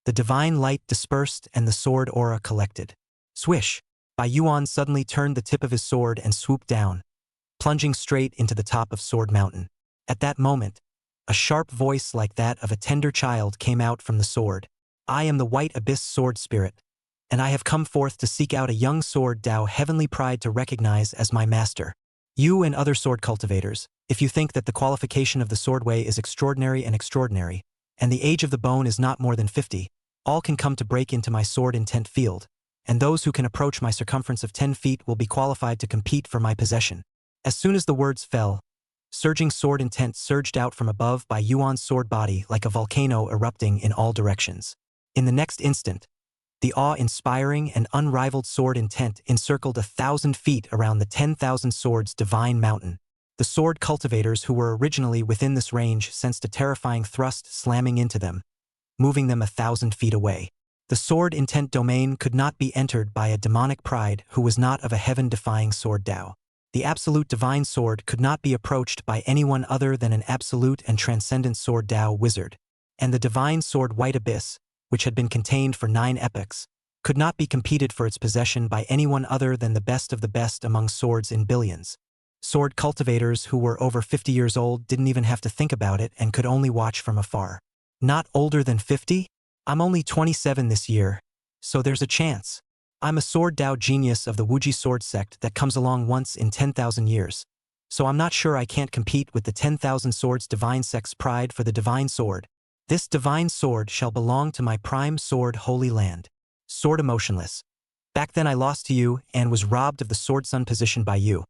The divine light dispersed and the sword aura collected. Swish! Bai Yuan suddenly turned the tip of his sword and swooped down, plunging straight into the top of Sword Mountain. At that moment, a sharp voice like that of a tender child came out from the sword. I am the white abyss sword spirit, and I have come forth to seek out a young sword Dao heavenly pride to recognize as my master. You and other sword cultivators, if you think that the qualification of the swordway is extraordinary, and the age of the bone is not more than 50, all can come to break into my sword intent field, and those who can approach my circumference of 10 feet will be qualified to compete for my possession. As soon as the words fell, surging sword intent surged out from above by Yuan's sword body like a volcano erupting in all directions. In the next instant, the awe-inspiring and unrivaled sword intent encircled 1,000 feet around the 10,000 swords divine mountain. The sword cultivators who were originally within this range sensed a terrifying thrust slamming into them, moving them 1,000 feet away. The sword intent domain could not be entered by a demonic pride who was not of a heaven-defying sword Dao. The absolute divine sword could not be approached by anyone other than an absolute and transcendent sword Dao wizard, and the divine sword White Abyss, which had been contained for 9 epochs, could not be competed for its possession by anyone other than the best of the best among swords in billions. Sword cultivators who were over 50 years old didn't even have to think about it and could only watch from afar. Not older than 50? I'm only 27 this year, so there's a chance. I'm a sword Dao genius of the Wuji sword sect that comes along once in 10,000 years, so I'm not sure I can't compete with the 10,000 swords divine sect's pride for the divine sword. This divine sword shall belong to my prime sword Holy Land. Sword emotionless. Back then I lost to you and was robbed of the sword sun position by you.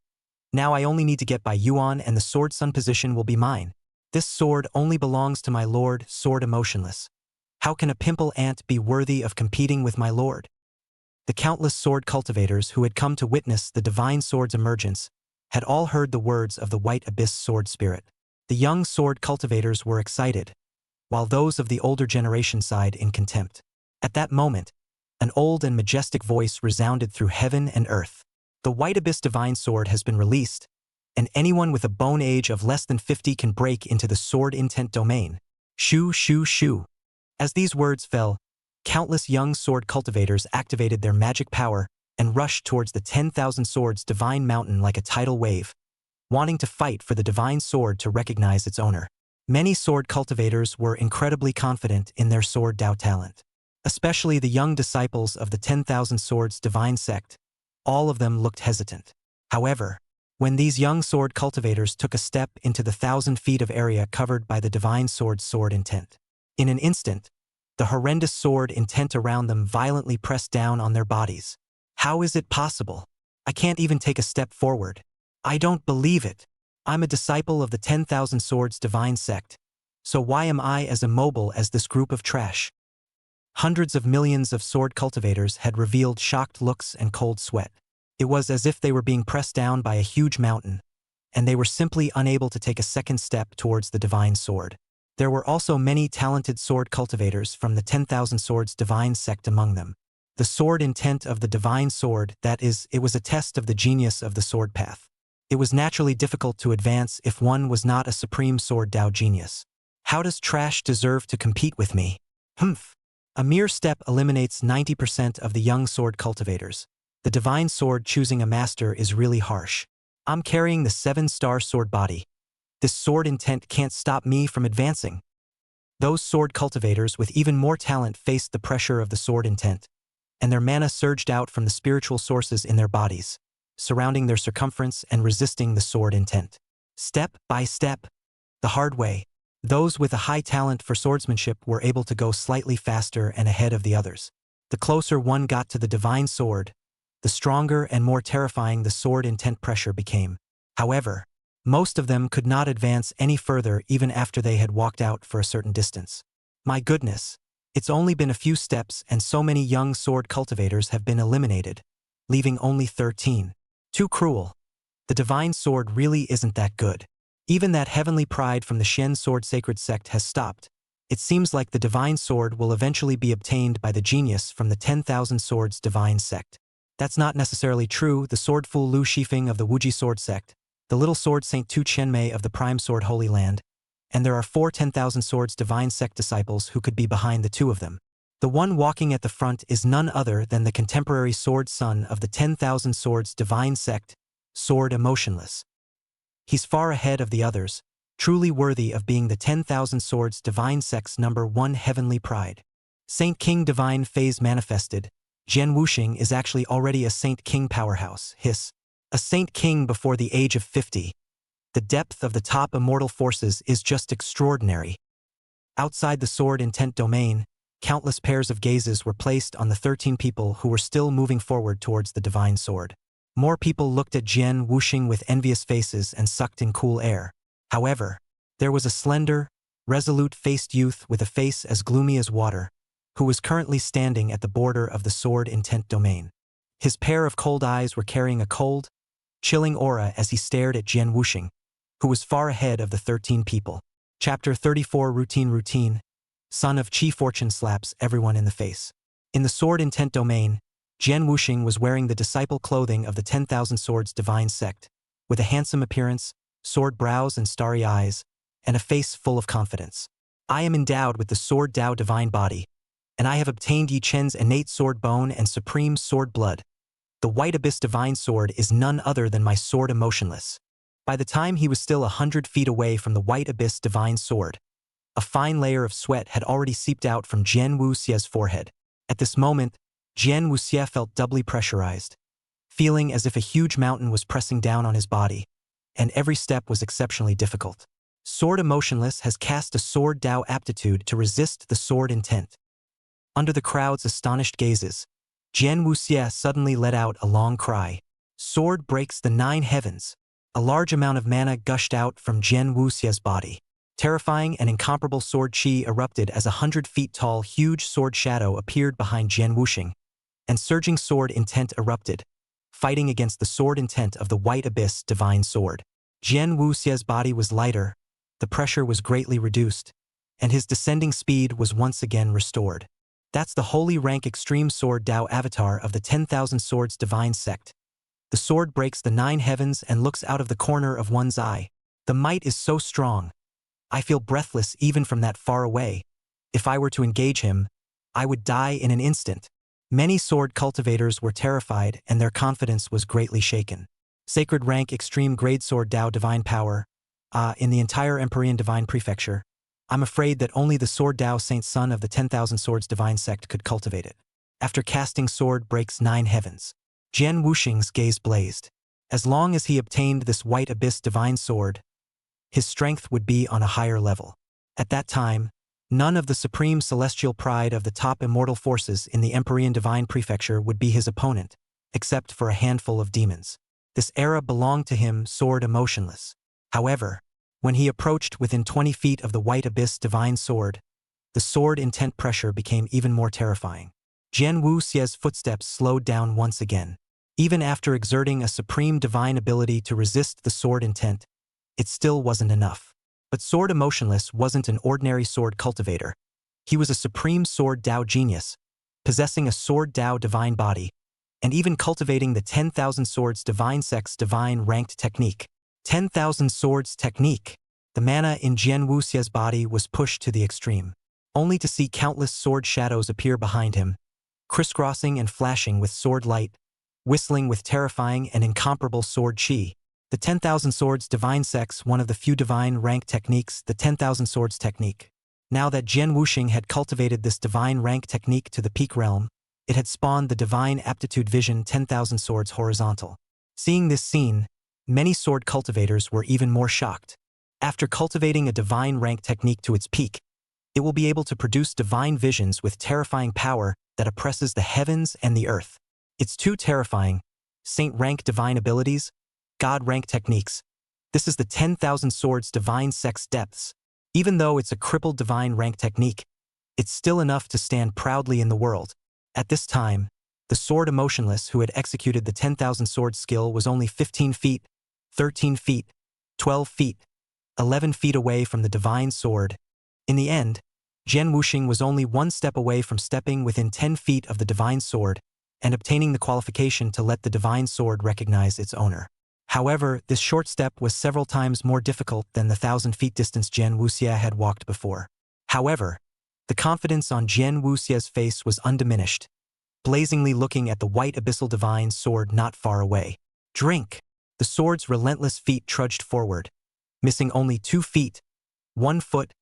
Now I only need to get by Yuan and the sword sun position will be mine. This sword only belongs to my lord, sword emotionless. How can a pimple ant be worthy of competing with my lord? The countless sword cultivators who had come to witness the divine sword's emergence had all heard the words of the White Abyss sword spirit. The young sword cultivators were excited, while those of the older generation sighed in contempt. At that moment, an old and majestic voice resounded through heaven and earth. The White Abyss divine sword has been released, and anyone with a bone age of less than 50 can break into the sword intent domain. Shoo, shoo, shoo. As these words fell, Countless young sword cultivators activated their magic power and rushed towards the 10,000 Swords divine mountain like a tidal wave, wanting to fight for the divine sword to recognize its owner. Many sword cultivators were incredibly confident in their sword Dao talent. Especially the young disciples of the 10,000 Swords divine sect. All of them looked hesitant. However, when these young sword cultivators took a step into the 1,000 feet of area covered by the divine sword's sword intent, in an instant, the horrendous sword intent around them violently pressed down on their bodies. How is it possible? I can't even take a step forward. I don't believe it. I'm a disciple of the 10,000 Swords divine sect. So why am I as immobile as this group of trash? Hundreds of millions of sword cultivators had revealed shocked looks and cold sweat. It was as if they were being pressed down by a huge mountain, and they were simply unable to take a second step towards the divine sword. There were also many talented sword cultivators from the 10,000 Swords divine sect among them. The sword intent of the divine sword, that is, it was a test of the genius of the sword path. It was naturally difficult to advance if one was not a supreme sword Dao genius. How does trash deserve to compete with me? Humph. A mere step eliminates 90% of the young sword cultivators. The divine sword choosing a master is really harsh. I'm carrying the 7-star sword body. This sword intent can't stop me from advancing. Those sword cultivators with even more talent faced the pressure of the sword intent, and their mana surged out from the spiritual sources in their bodies, surrounding their circumference and resisting the sword intent. Step by step, the hard way, those with a high talent for swordsmanship were able to go slightly faster and ahead of the others. The closer one got to the divine sword, the stronger and more terrifying the sword intent pressure became. However, most of them could not advance any further even after they had walked out for a certain distance. My goodness, it's only been a few steps and so many young sword cultivators have been eliminated, leaving only 13. Too cruel. The divine sword really isn't that good. Even that heavenly pride from the Shen Sword Sacred Sect has stopped. It seems like the divine sword will eventually be obtained by the genius from the 10,000 Swords divine sect. That's not necessarily true. The swordful Lu Shifeng of the Wuji Sword Sect, the little sword Saint Tu Chenmei of the Prime Sword Holy Land, and there are 4 10,000 Swords divine sect disciples who could be behind the two of them. The one walking at the front is none other than the contemporary sword son of the 10,000 Swords divine sect, Sword Emotionless. He's far ahead of the others, truly worthy of being the 10,000 Swords divine sect's #1 heavenly pride. Saint King Divine Phase manifested. Jian Wuxing is actually already a Saint King powerhouse, a Saint King before the age of 50. The depth of the top immortal forces is just extraordinary. Outside the sword intent domain, countless pairs of gazes were placed on the 13 people who were still moving forward towards the divine sword. More people looked at Jian Wuxing with envious faces and sucked in cool air. However, there was a slender, resolute-faced youth with a face as gloomy as water, who was currently standing at the border of the sword intent domain. His pair of cold eyes were carrying a cold, chilling aura as he stared at Jian Wuxing, who was far ahead of the 13 people. Chapter 34 Routine. Son of Qi Fortune slaps everyone in the face. In the sword intent domain, Jian Wuxing was wearing the disciple clothing of the 10,000 Swords divine sect, with a handsome appearance, sword brows and starry eyes, and a face full of confidence. I am endowed with the sword Dao divine body, and I have obtained Yi Chen's innate sword bone and supreme sword blood. The White Abyss divine sword is none other than my sword Emotionless. By the time he was still 100 feet away from the White Abyss divine sword, a fine layer of sweat had already seeped out from Jian Wuxie's forehead. At this moment, Jian Wuxie felt doubly pressurized, feeling as if a huge mountain was pressing down on his body, and every step was exceptionally difficult. Sword Emotionless has cast a sword Dao aptitude to resist the sword intent. Under the crowd's astonished gazes, Jian Wuxie suddenly let out a long cry. Sword breaks the 9 heavens. A large amount of mana gushed out from Jian Wuxie's body. Terrifying and incomparable sword chi erupted as a 100 feet tall huge sword shadow appeared behind Jian Wuxing, and surging sword intent erupted, fighting against the sword intent of the White Abyss divine sword. Jian Wuxie's body was lighter, the pressure was greatly reduced, and his descending speed was once again restored. That's the holy rank extreme sword Dao avatar of the 10,000 Swords divine sect. The sword breaks the 9 heavens and looks out of the corner of one's eye. The might is so strong. I feel breathless even from that far away. If I were to engage him, I would die in an instant. Many sword cultivators were terrified and their confidence was greatly shaken. Sacred rank extreme grade sword Dao divine power. In the entire Empyrean divine prefecture, I'm afraid that only the sword Dao Saint Son of the 10,000 Swords divine sect could cultivate it. After casting sword breaks 9 heavens. Jian Wuxing's gaze blazed. As long as he obtained this white abyss divine sword, his strength would be on a higher level. At that time, none of the supreme celestial pride of the top immortal forces in the Empyrean divine prefecture would be his opponent, except for a handful of demons. This era belonged to him, sword emotionless. However, when he approached within 20 feet of the white abyss divine sword, the sword intent pressure became even more terrifying. Jian Wuxie's footsteps slowed down once again. Even after exerting a supreme divine ability to resist the sword intent, it still wasn't enough. But Sword Emotionless wasn't an ordinary sword cultivator. He was a supreme sword Dao genius, possessing a sword Dao divine body, and even cultivating the 10,000 Swords divine sect's divine ranked technique. 10,000 Swords technique. The mana in Jian Wuxie's body was pushed to the extreme, only to see countless sword shadows appear behind him, crisscrossing and flashing with sword light, whistling with terrifying and incomparable sword chi. The 10,000 Swords divine sect's one of the few divine rank techniques, the 10,000 Swords technique. Now that Jian Wuxing had cultivated this divine rank technique to the peak realm, it had spawned the divine aptitude vision 10,000 Swords horizontal. Seeing this scene, many sword cultivators were even more shocked. After cultivating a divine rank technique to its peak, it will be able to produce divine visions with terrifying power that oppresses the heavens and the earth. It's too terrifying. Saint rank divine abilities, God rank techniques. This is the 10,000 Swords divine sect's depths. Even though it's a crippled divine rank technique, it's still enough to stand proudly in the world. At this time, the Sword Emotionless who had executed the 10,000 Swords skill was only 15 feet, 13 feet, 12 feet, 11 feet away from the divine sword. In the end, Jian Wuxing was only one step away from stepping within 10 feet of the divine sword and obtaining the qualification to let the divine sword recognize its owner. However, this short step was several times more difficult than the 1,000 feet distance Jian Wuxie had walked before. However, the confidence on Jian Wuxie's face was undiminished, blazingly looking at the white abyssal divine sword not far away. Drink! The sword's relentless feet trudged forward, missing only 2 feet, 1 foot,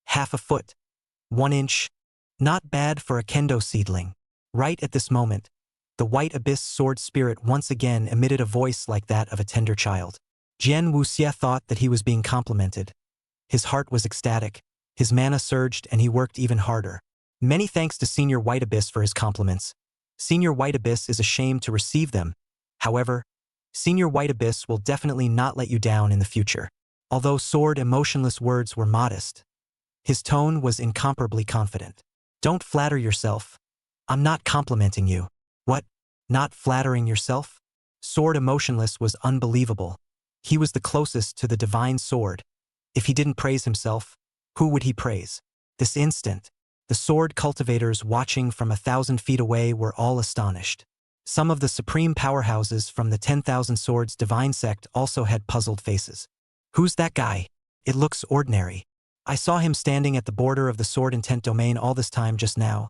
half a foot, 1 inch. Not bad for a kendo seedling. Right at this moment, the white abyss sword spirit once again emitted a voice like that of a tender child. Jian Wuxie thought that he was being complimented. His heart was ecstatic, his mana surged and he worked even harder. Many thanks to Senior White Abyss for his compliments. Senior White Abyss is ashamed to receive them. However, Senior White Abyss will definitely not let you down in the future. Although Sword Emotionless words were modest, his tone was incomparably confident. Don't flatter yourself. I'm not complimenting you. What? Not flattering yourself? Sword Emotionless was unbelievable. He was the closest to the divine sword. If he didn't praise himself, who would he praise? This instant, the sword cultivators watching from 1,000 feet away were all astonished. Some of the supreme powerhouses from the 10,000 Swords divine sect also had puzzled faces. Who's that guy? It looks ordinary. I saw him standing at the border of the sword intent domain all this time just now.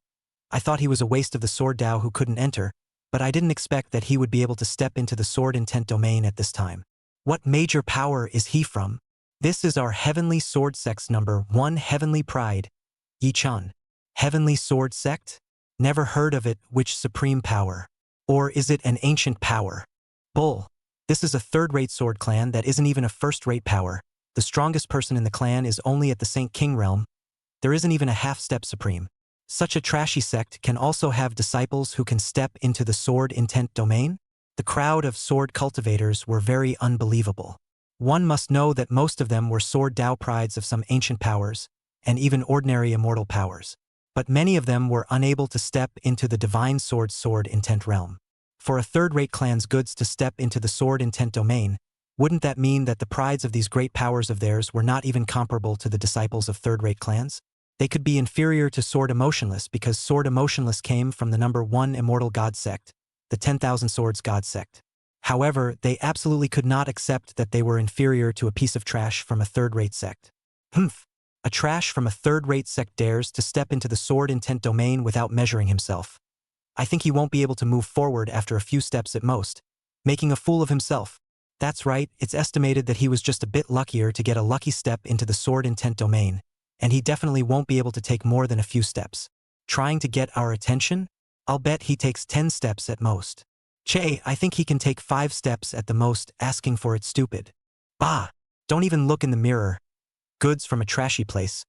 I thought he was a waste of the sword Dao who couldn't enter, but I didn't expect that he would be able to step into the sword intent domain at this time. What major power is he from? This is our heavenly sword sect's number 1 heavenly pride. Yi-chan. Heavenly sword sect? Never heard of it. Which supreme power? Or is it an ancient power? Bull. This is a third-rate sword clan that isn't even a first-rate power. The strongest person in the clan is only at the Saint King realm. There isn't even a half-step supreme. Such a trashy sect can also have disciples who can step into the sword intent domain? The crowd of sword cultivators were very unbelievable. One must know that most of them were sword Dao prides of some ancient powers, and even ordinary immortal powers. But many of them were unable to step into the divine sword intent realm. For a third-rate clan's goods to step into the sword intent domain, wouldn't that mean that the prides of these great powers of theirs were not even comparable to the disciples of third-rate clans? They could be inferior to Sword Emotionless because Sword Emotionless came from the number 1 immortal god sect, the 10,000 Swords god sect. However, they absolutely could not accept that they were inferior to a piece of trash from a third-rate sect. Humph. A trash from a third-rate sect dares to step into the sword intent domain without measuring himself. I think he won't be able to move forward after a few steps at most, making a fool of himself. That's right, it's estimated that he was just a bit luckier to get a lucky step into the sword intent domain, and he definitely won't be able to take more than a few steps. Trying to get our attention? I'll bet he takes 10 steps at most. Che, I think he can take 5 steps at the most, asking for it stupid. Bah! Don't even look in the mirror. Goods from a trashy place.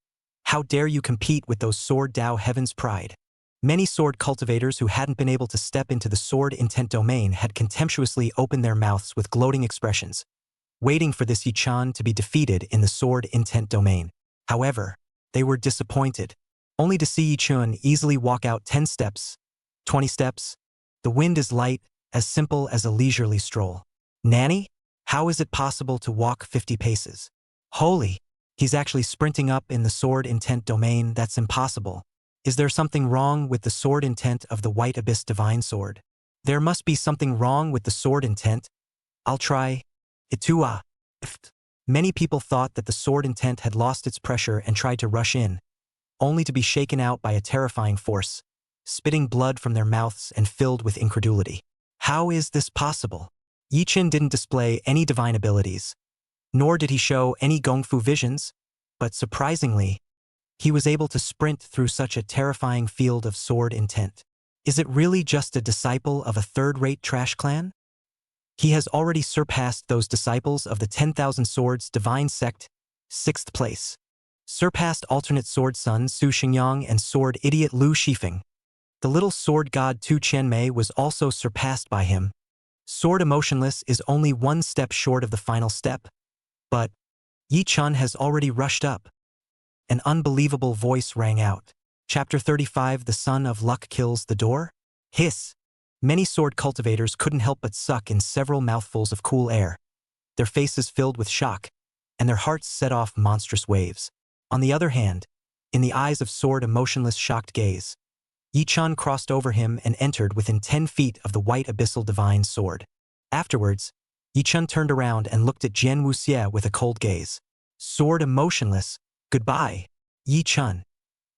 How dare you compete with those sword Dao Heaven's pride? Many sword cultivators who hadn't been able to step into the sword intent domain had contemptuously opened their mouths with gloating expressions, waiting for this Yi-chan to be defeated in the sword intent domain. However, they were disappointed, only to see Yi-chan easily walk out 10 steps, 20 steps. The wind is light, as simple as a leisurely stroll. Nanny? How is it possible to walk 50 paces? Holy! He's actually sprinting up in the sword intent domain. That's impossible. Is there something wrong with the sword intent of the White Abyss Divine Sword? There must be something wrong with the sword intent. I'll try. Itua. Many people thought that the sword intent had lost its pressure and tried to rush in, only to be shaken out by a terrifying force, spitting blood from their mouths and filled with incredulity. How is this possible? Yi-chan didn't display any divine abilities, nor did he show any gongfu visions, but surprisingly, he was able to sprint through such a terrifying field of sword intent. Is it really just a disciple of a third-rate trash clan? He has already surpassed those disciples of the 10,000 Swords Divine Sect, 6th place. Surpassed alternate sword son Su Xingyang and sword idiot Lu Shifeng. The little sword god Tu Qianmei was also surpassed by him. Sword Emotionless is only one step short of the final step, but Yi-chan has already rushed up. An unbelievable voice rang out. Chapter 35 The Son of Luck Kills the Door? Hiss! Many sword cultivators couldn't help but suck in several mouthfuls of cool air, their faces filled with shock, and their hearts set off monstrous waves. On the other hand, in the eyes of Sword Emotionless' shocked gaze, Yi-chan crossed over him and entered within 10 feet of the white abyssal divine sword. Afterwards, Yi-chan turned around and looked at Jian Wuxie with a cold gaze. Sword Emotionless, goodbye, Yi-chan.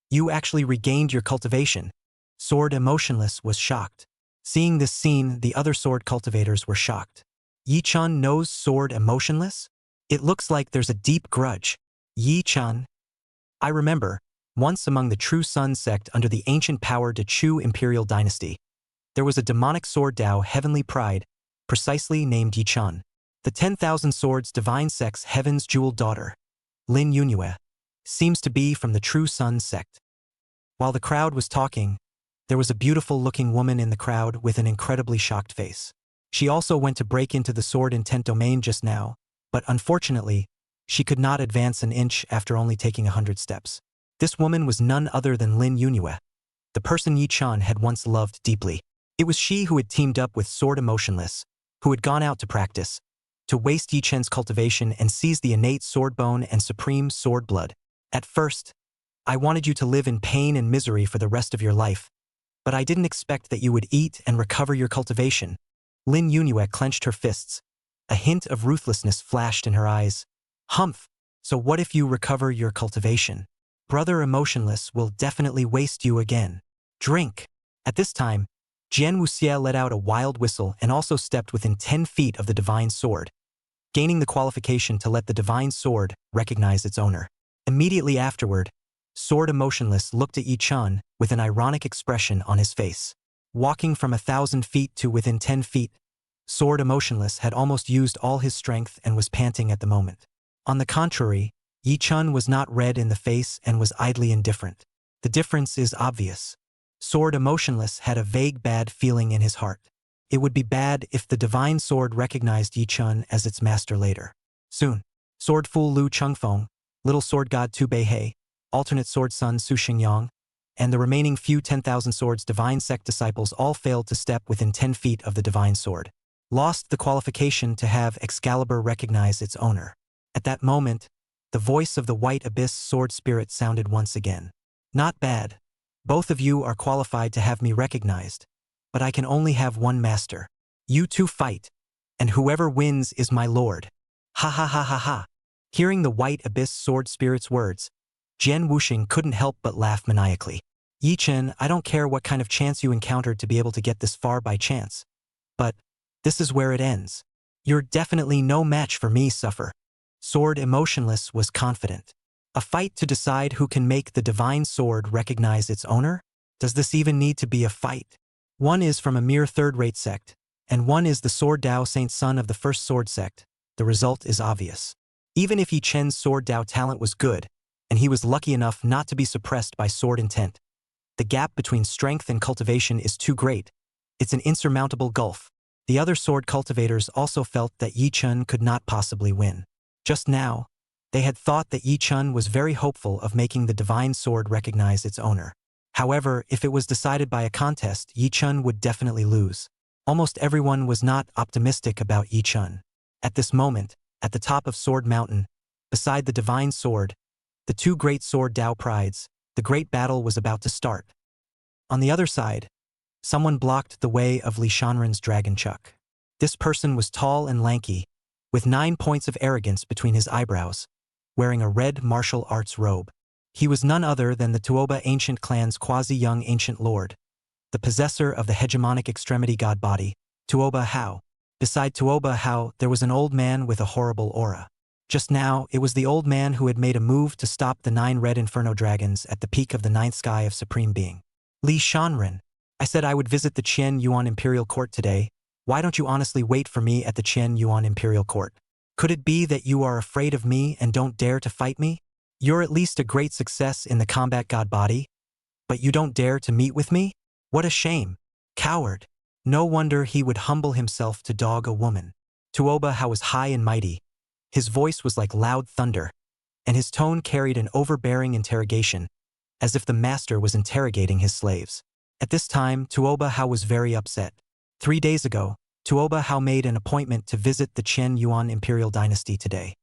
You actually regained your cultivation. Sword Emotionless was shocked. Seeing this scene, the other sword cultivators were shocked. Yi-chan knows Sword Emotionless? It looks like there's a deep grudge. Yi-chan. I remember, once among the True Sun sect under the ancient power to Chu Imperial Dynasty, there was a demonic sword Dao Heavenly Pride, precisely named Yi-chan. The 10,000 Swords Divine Sect's Heaven's Jeweled Daughter, Lin Yunue, seems to be from the True Sun sect. While the crowd was talking, there was a beautiful-looking woman in the crowd with an incredibly shocked face. She also went to break into the sword intent domain just now, but unfortunately, she could not advance an inch after only taking 100 steps. This woman was none other than Lin Yunue, the person Yi-chan had once loved deeply. It was she who had teamed up with Sword Emotionless, who had gone out to practice, to waste Yi-chan's cultivation and seize the innate sword bone and supreme sword blood. At first, I wanted you to live in pain and misery for the rest of your life, but I didn't expect that you would eat and recover your cultivation. Lin Yunue clenched her fists. A hint of ruthlessness flashed in her eyes. Humph! So what if you recover your cultivation? Brother Emotionless will definitely waste you again. Drink! At this time, Jian Wuxie let out a wild whistle and also stepped within 10 feet of the divine sword, gaining the qualification to let the divine sword recognize its owner. Immediately afterward, Sword Emotionless looked at Yi-chan with an ironic expression on his face. Walking from 1,000 feet to within 10 feet, Sword Emotionless had almost used all his strength and was panting at the moment. On the contrary, Yi-chan was not red in the face and was idly indifferent. The difference is obvious. Sword Emotionless had a vague bad feeling in his heart. It would be bad if the divine sword recognized Yi-chan as its master later. Soon, Sword Fool Lu Chengfeng, Little Sword God Tu Beihei, alternate sword son Su Xingyang, and the remaining few 10,000 Swords Divine Sect disciples all failed to step within 10 feet of the divine sword. Lost the qualification to have Excalibur recognize its owner. At that moment, the voice of the White Abyss sword spirit sounded once again. Not bad. Both of you are qualified to have me recognized, but I can only have one master. You two fight, and whoever wins is my lord. Ha ha ha ha ha. Hearing the White Abyss sword spirit's words, Jian Wuxing couldn't help but laugh maniacally. Yi Chen, I don't care what kind of chance you encountered to be able to get this far by chance. But this is where it ends. You're definitely no match for me, suffer. Sword Emotionless was confident. A fight to decide who can make the divine sword recognize its owner? Does this even need to be a fight? One is from a mere third-rate sect, and one is the Sword Dao Saint son of the first sword sect. The result is obvious. Even if Yi Chen's Sword Dao talent was good, and he was lucky enough not to be suppressed by sword intent, the gap between strength and cultivation is too great. It's an insurmountable gulf. The other sword cultivators also felt that Yi Chen could not possibly win. Just now, they had thought that Yi Chen was very hopeful of making the divine sword recognize its owner. However, if it was decided by a contest, Yi Chen would definitely lose. Almost everyone was not optimistic about Yi Chen. At this moment, at the top of Sword Mountain, beside the divine sword, the two great sword Dao prides, the great battle was about to start. On the other side, someone blocked the way of Li Shanren's dragon chuck. This person was tall and lanky, with 9 points of arrogance between his eyebrows, wearing a red martial arts robe. He was none other than the Tuoba ancient clan's quasi-young ancient lord, the possessor of the hegemonic extremity god body, Tuoba Hao. Beside Tuoba Hao, there was an old man with a horrible aura. Just now, it was the old man who had made a move to stop the 9 red inferno dragons at the peak of the 9th sky of Supreme Being. Li Shanren, I said I would visit the Qian Yuan Imperial Court today. Why don't you honestly wait for me at the Qian Yuan Imperial Court? Could it be that you are afraid of me and don't dare to fight me? You're at least a great success in the combat god body, but you don't dare to meet with me? What a shame. Coward. No wonder he would humble himself to dog a woman. Tuoba Hao was high and mighty. His voice was like loud thunder, and his tone carried an overbearing interrogation, as if the master was interrogating his slaves. At this time, Tuoba Hao was very upset. 3 days ago, Tuoba Hao made an appointment to visit the Qian Yuan Imperial Dynasty today.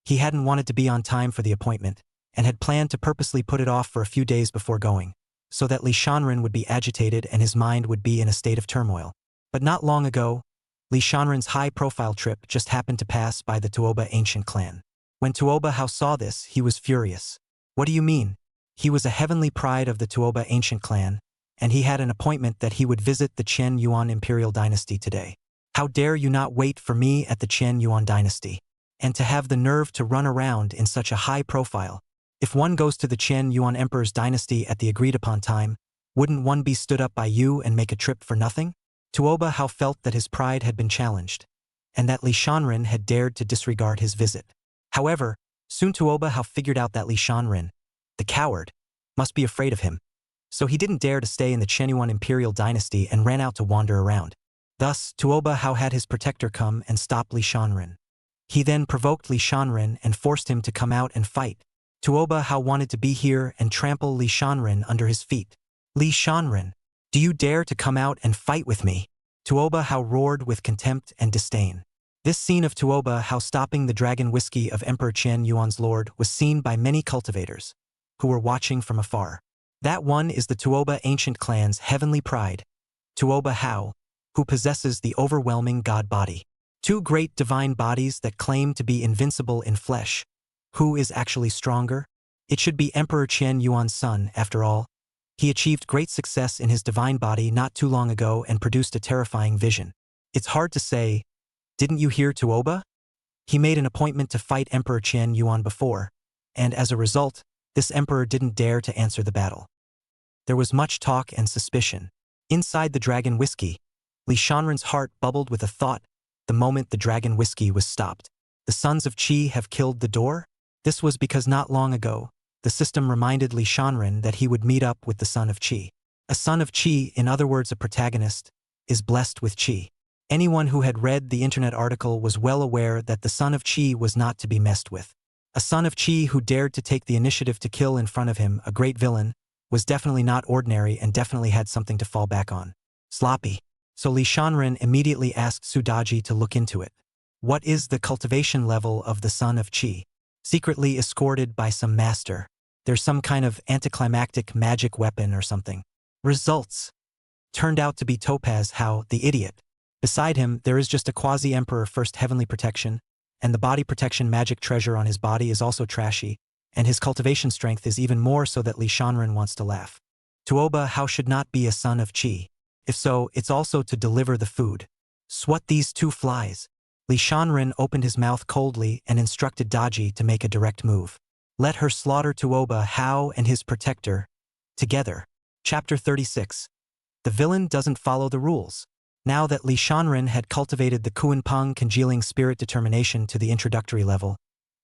He hadn't wanted to be on time for the appointment, and had planned to purposely put it off for a few days before going, so that Li Shanren would be agitated and his mind would be in a state of turmoil. But not long ago, Li Shanren's high-profile trip just happened to pass by the Tuoba ancient clan. When Tuoba Hao saw this, he was furious. What do you mean? He was a heavenly pride of the Tuoba ancient clan, and he had an appointment that he would visit the Qian Yuan Imperial Dynasty today. How dare you not wait for me at the Qian Yuan Dynasty? And to have the nerve to run around in such a high profile. If one goes to the Qian Yuan Emperor's dynasty at the agreed-upon time, wouldn't one be stood up by you and make a trip for nothing? Tuoba Hao felt that his pride had been challenged, and that Li Shanren had dared to disregard his visit. However, soon Tuoba Hao figured out that Li Shanren, the coward, must be afraid of him. So he didn't dare to stay in the Qian Yuan Imperial Dynasty and ran out to wander around. Thus, Tuoba Hao had his protector come and stop Li Shanren. He then provoked Li Shanren and forced him to come out and fight. Tuoba Hao wanted to be here and trample Li Shanren under his feet. Li Shanren, do you dare to come out and fight with me? Tuoba Hao roared with contempt and disdain. This scene of Tuoba Hao stopping the dragon whiskey of Emperor Qian Yuan's lord was seen by many cultivators, who were watching from afar. That one is the Tuoba ancient clan's heavenly pride, Tuoba Hao, who possesses the overwhelming god body. 2 great divine bodies that claim to be invincible in flesh. Who is actually stronger? It should be Emperor Qian Yuan's son, after all. He achieved great success in his divine body not too long ago and produced a terrifying vision. It's hard to say, didn't you hear Tuoba? He made an appointment to fight Emperor Qian Yuan before, and as a result, this emperor didn't dare to answer the battle. There was much talk and suspicion. Inside the dragon whiskey, Li Shanren's heart bubbled with a thought the moment the dragon whiskey was stopped. The sons of Qi have killed the door? This was because not long ago, the system reminded Li Shanren that he would meet up with the son of Qi. A son of Qi, in other words a protagonist, is blessed with Qi. Anyone who had read the internet article was well aware that the son of Qi was not to be messed with. A son of Qi who dared to take the initiative to kill in front of him a great villain was definitely not ordinary and definitely had something to fall back on. Sloppy. So Li Shanren immediately asked Sudaji to look into it. What is the cultivation level of the son of Qi? Secretly escorted by some master. There's some kind of anticlimactic magic weapon or something. Results. Turned out to be Topaz Hao, the idiot. Beside him, there is just a quasi-emperor first heavenly protection, and the body protection magic treasure on his body is also trashy, and his cultivation strength is even more so that Li Shanren wants to laugh. Tuoba How should not be a son of Qi. If so, it's also to deliver the food. Swat these two flies. Li Shanren opened his mouth coldly and instructed Daji to make a direct move. Let her slaughter Tuoba How and his protector. Together. Chapter 36. The villain doesn't follow the rules. Now that Li Shanren had cultivated the Kuan-Peng congealing spirit determination to the introductory level,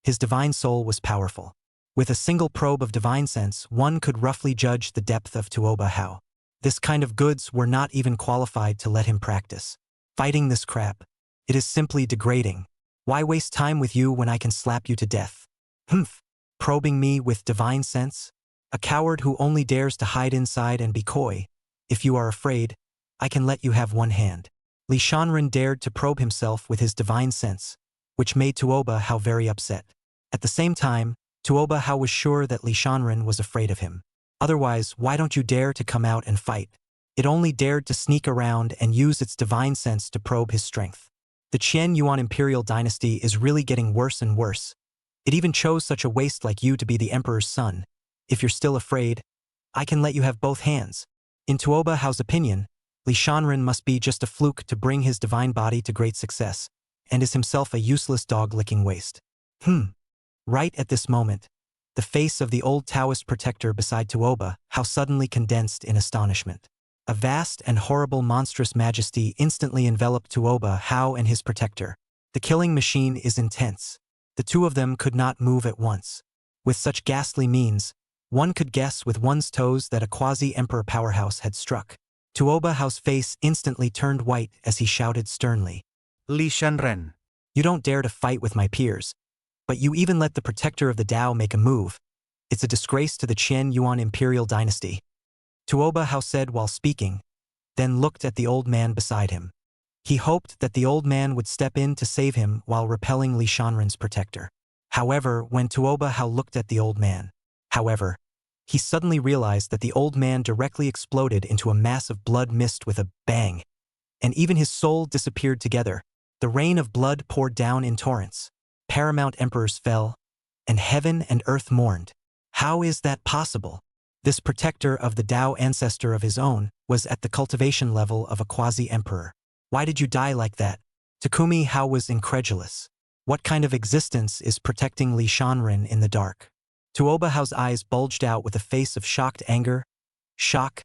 his divine soul was powerful. With a single probe of divine sense, one could roughly judge the depth of Tuoba How. This kind of goods were not even qualified to let him practice. Fighting this crap. It is simply degrading. Why waste time with you when I can slap you to death? Humph. Probing me with divine sense? A coward who only dares to hide inside and be coy. If you are afraid, I can let you have one hand. Li Shanren dared to probe himself with his divine sense, which made Tuoba How very upset. At the same time, Tuoba How was sure that Li Shanren was afraid of him. Otherwise, why don't you dare to come out and fight? It only dared to sneak around and use its divine sense to probe his strength. The Qian Yuan imperial dynasty is really getting worse and worse. It even chose such a waste like you to be the emperor's son. If you're still afraid, I can let you have both hands. In Tuoba Hao's opinion, Li Shanren must be just a fluke to bring his divine body to great success, and is himself a useless dog-licking waste. Right at this moment, the face of the old Taoist protector beside Tuoba How suddenly condensed in astonishment. A vast and horrible monstrous majesty instantly enveloped Tuoba How and his protector. The killing machine is intense. The two of them could not move at once. With such ghastly means, one could guess with one's toes that a quasi-emperor powerhouse had struck. Tuoba Hao's face instantly turned white as he shouted sternly. Li Shanren. You don't dare to fight with my peers. But you even let the protector of the Tao make a move. It's a disgrace to the Qian Yuan imperial dynasty. Tuoba How said while speaking, then looked at the old man beside him. He hoped that the old man would step in to save him while repelling Li Shanren's protector. However, when Tuoba How looked at the old man, he suddenly realized that the old man directly exploded into a mass of blood mist with a bang, and even his soul disappeared together. The rain of blood poured down in torrents. Paramount emperors fell, and heaven and earth mourned. How is that possible? This protector of the Tao ancestor of his own was at the cultivation level of a quasi-emperor. Why did you die like that? Takumi How was incredulous. What kind of existence is protecting Li Shanren in the dark? Tuoba Hao's eyes bulged out with a face of shocked anger, shock,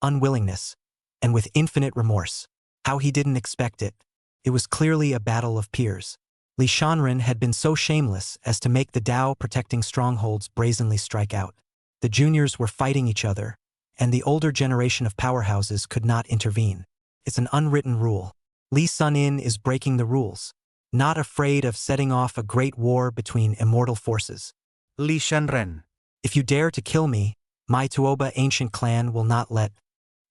unwillingness, and with infinite remorse. How he didn't expect it. It was clearly a battle of peers. Li Shanren had been so shameless as to make the Tao protecting strongholds brazenly strike out. The juniors were fighting each other, and the older generation of powerhouses could not intervene. It's an unwritten rule. Li Sunin is breaking the rules, not afraid of setting off a great war between immortal forces. Li Shanren. If you dare to kill me, my Tuoba ancient clan will not let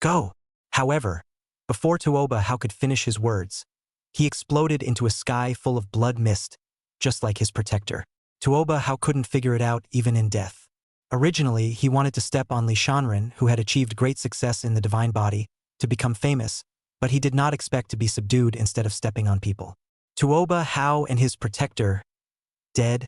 go. However, before Tuoba How could finish his words, he exploded into a sky full of blood mist, just like his protector. Tuoba How couldn't figure it out even in death. Originally, he wanted to step on Li Shanren, who had achieved great success in the divine body, to become famous, but he did not expect to be subdued instead of stepping on people. Tuoba How and his protector, dead.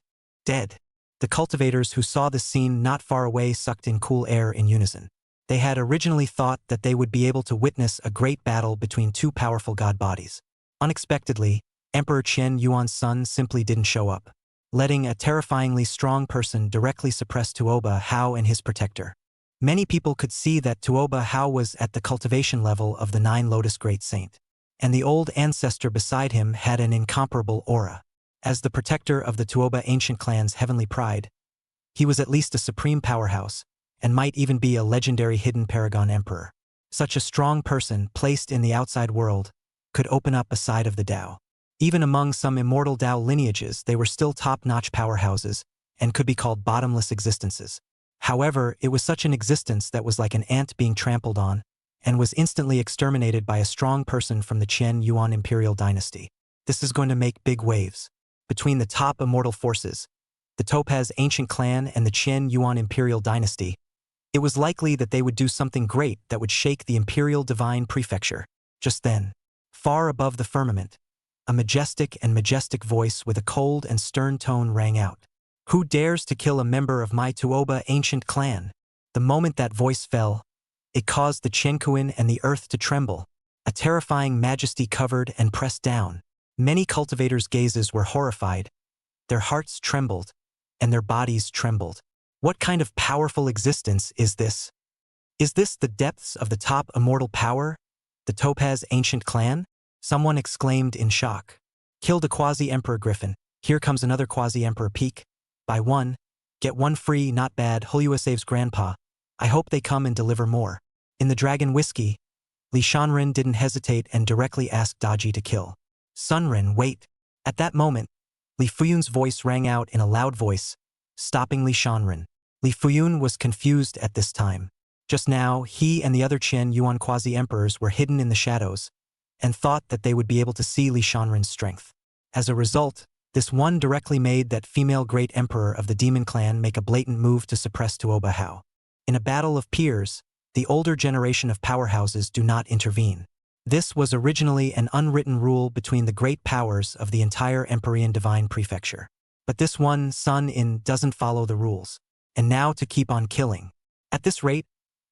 The cultivators who saw this scene not far away sucked in cool air in unison. They had originally thought that they would be able to witness a great battle between two powerful god bodies. Unexpectedly, Emperor Qian Yuan's son simply didn't show up, letting a terrifyingly strong person directly suppress Tuoba How and his protector. Many people could see that Tuoba How was at the cultivation level of the Nine Lotus Great Saint, and the old ancestor beside him had an incomparable aura. As the protector of the Tuoba ancient clan's heavenly pride, he was at least a supreme powerhouse, and might even be a legendary hidden paragon emperor. Such a strong person, placed in the outside world, could open up a side of the Tao. Even among some immortal Tao lineages, they were still top-notch powerhouses, and could be called bottomless existences. However, it was such an existence that was like an ant being trampled on, and was instantly exterminated by a strong person from the Qian Yuan imperial dynasty. This is going to make big waves. Between the top immortal forces, the Topaz ancient clan and the Qian Yuan imperial dynasty, it was likely that they would do something great that would shake the imperial divine prefecture. Just then, far above the firmament, a majestic voice with a cold and stern tone rang out. Who dares to kill a member of my Tuoba ancient clan? The moment that voice fell, it caused the Chenkuin and the earth to tremble. A terrifying majesty covered and pressed down. Many cultivators' gazes were horrified. Their hearts trembled, and their bodies trembled. What kind of powerful existence is this? Is this the depths of the top immortal power? The Topaz ancient clan? Someone exclaimed in shock. Killed a quasi-emperor griffin. Here comes another quasi-emperor peak. Buy one, get one free, not bad. Huluasave's grandpa. I hope they come and deliver more. In the dragon whiskey, Li Shanren didn't hesitate and directly asked Daji to kill. Sunren, wait. At that moment, Li Fuyun's voice rang out in a loud voice, stopping Li Shanren. Li Fuyun was confused at this time. Just now, he and the other Chen Yuan quasi-emperors were hidden in the shadows, and thought that they would be able to see Li Shanren's strength. As a result, this one directly made that female great emperor of the demon clan make a blatant move to suppress Tuoba Hao. In a battle of peers, the older generation of powerhouses do not intervene. This was originally an unwritten rule between the great powers of the entire Empyrean Divine Prefecture. But this one, Sun In, doesn't follow the rules. And now to keep on killing. At this rate,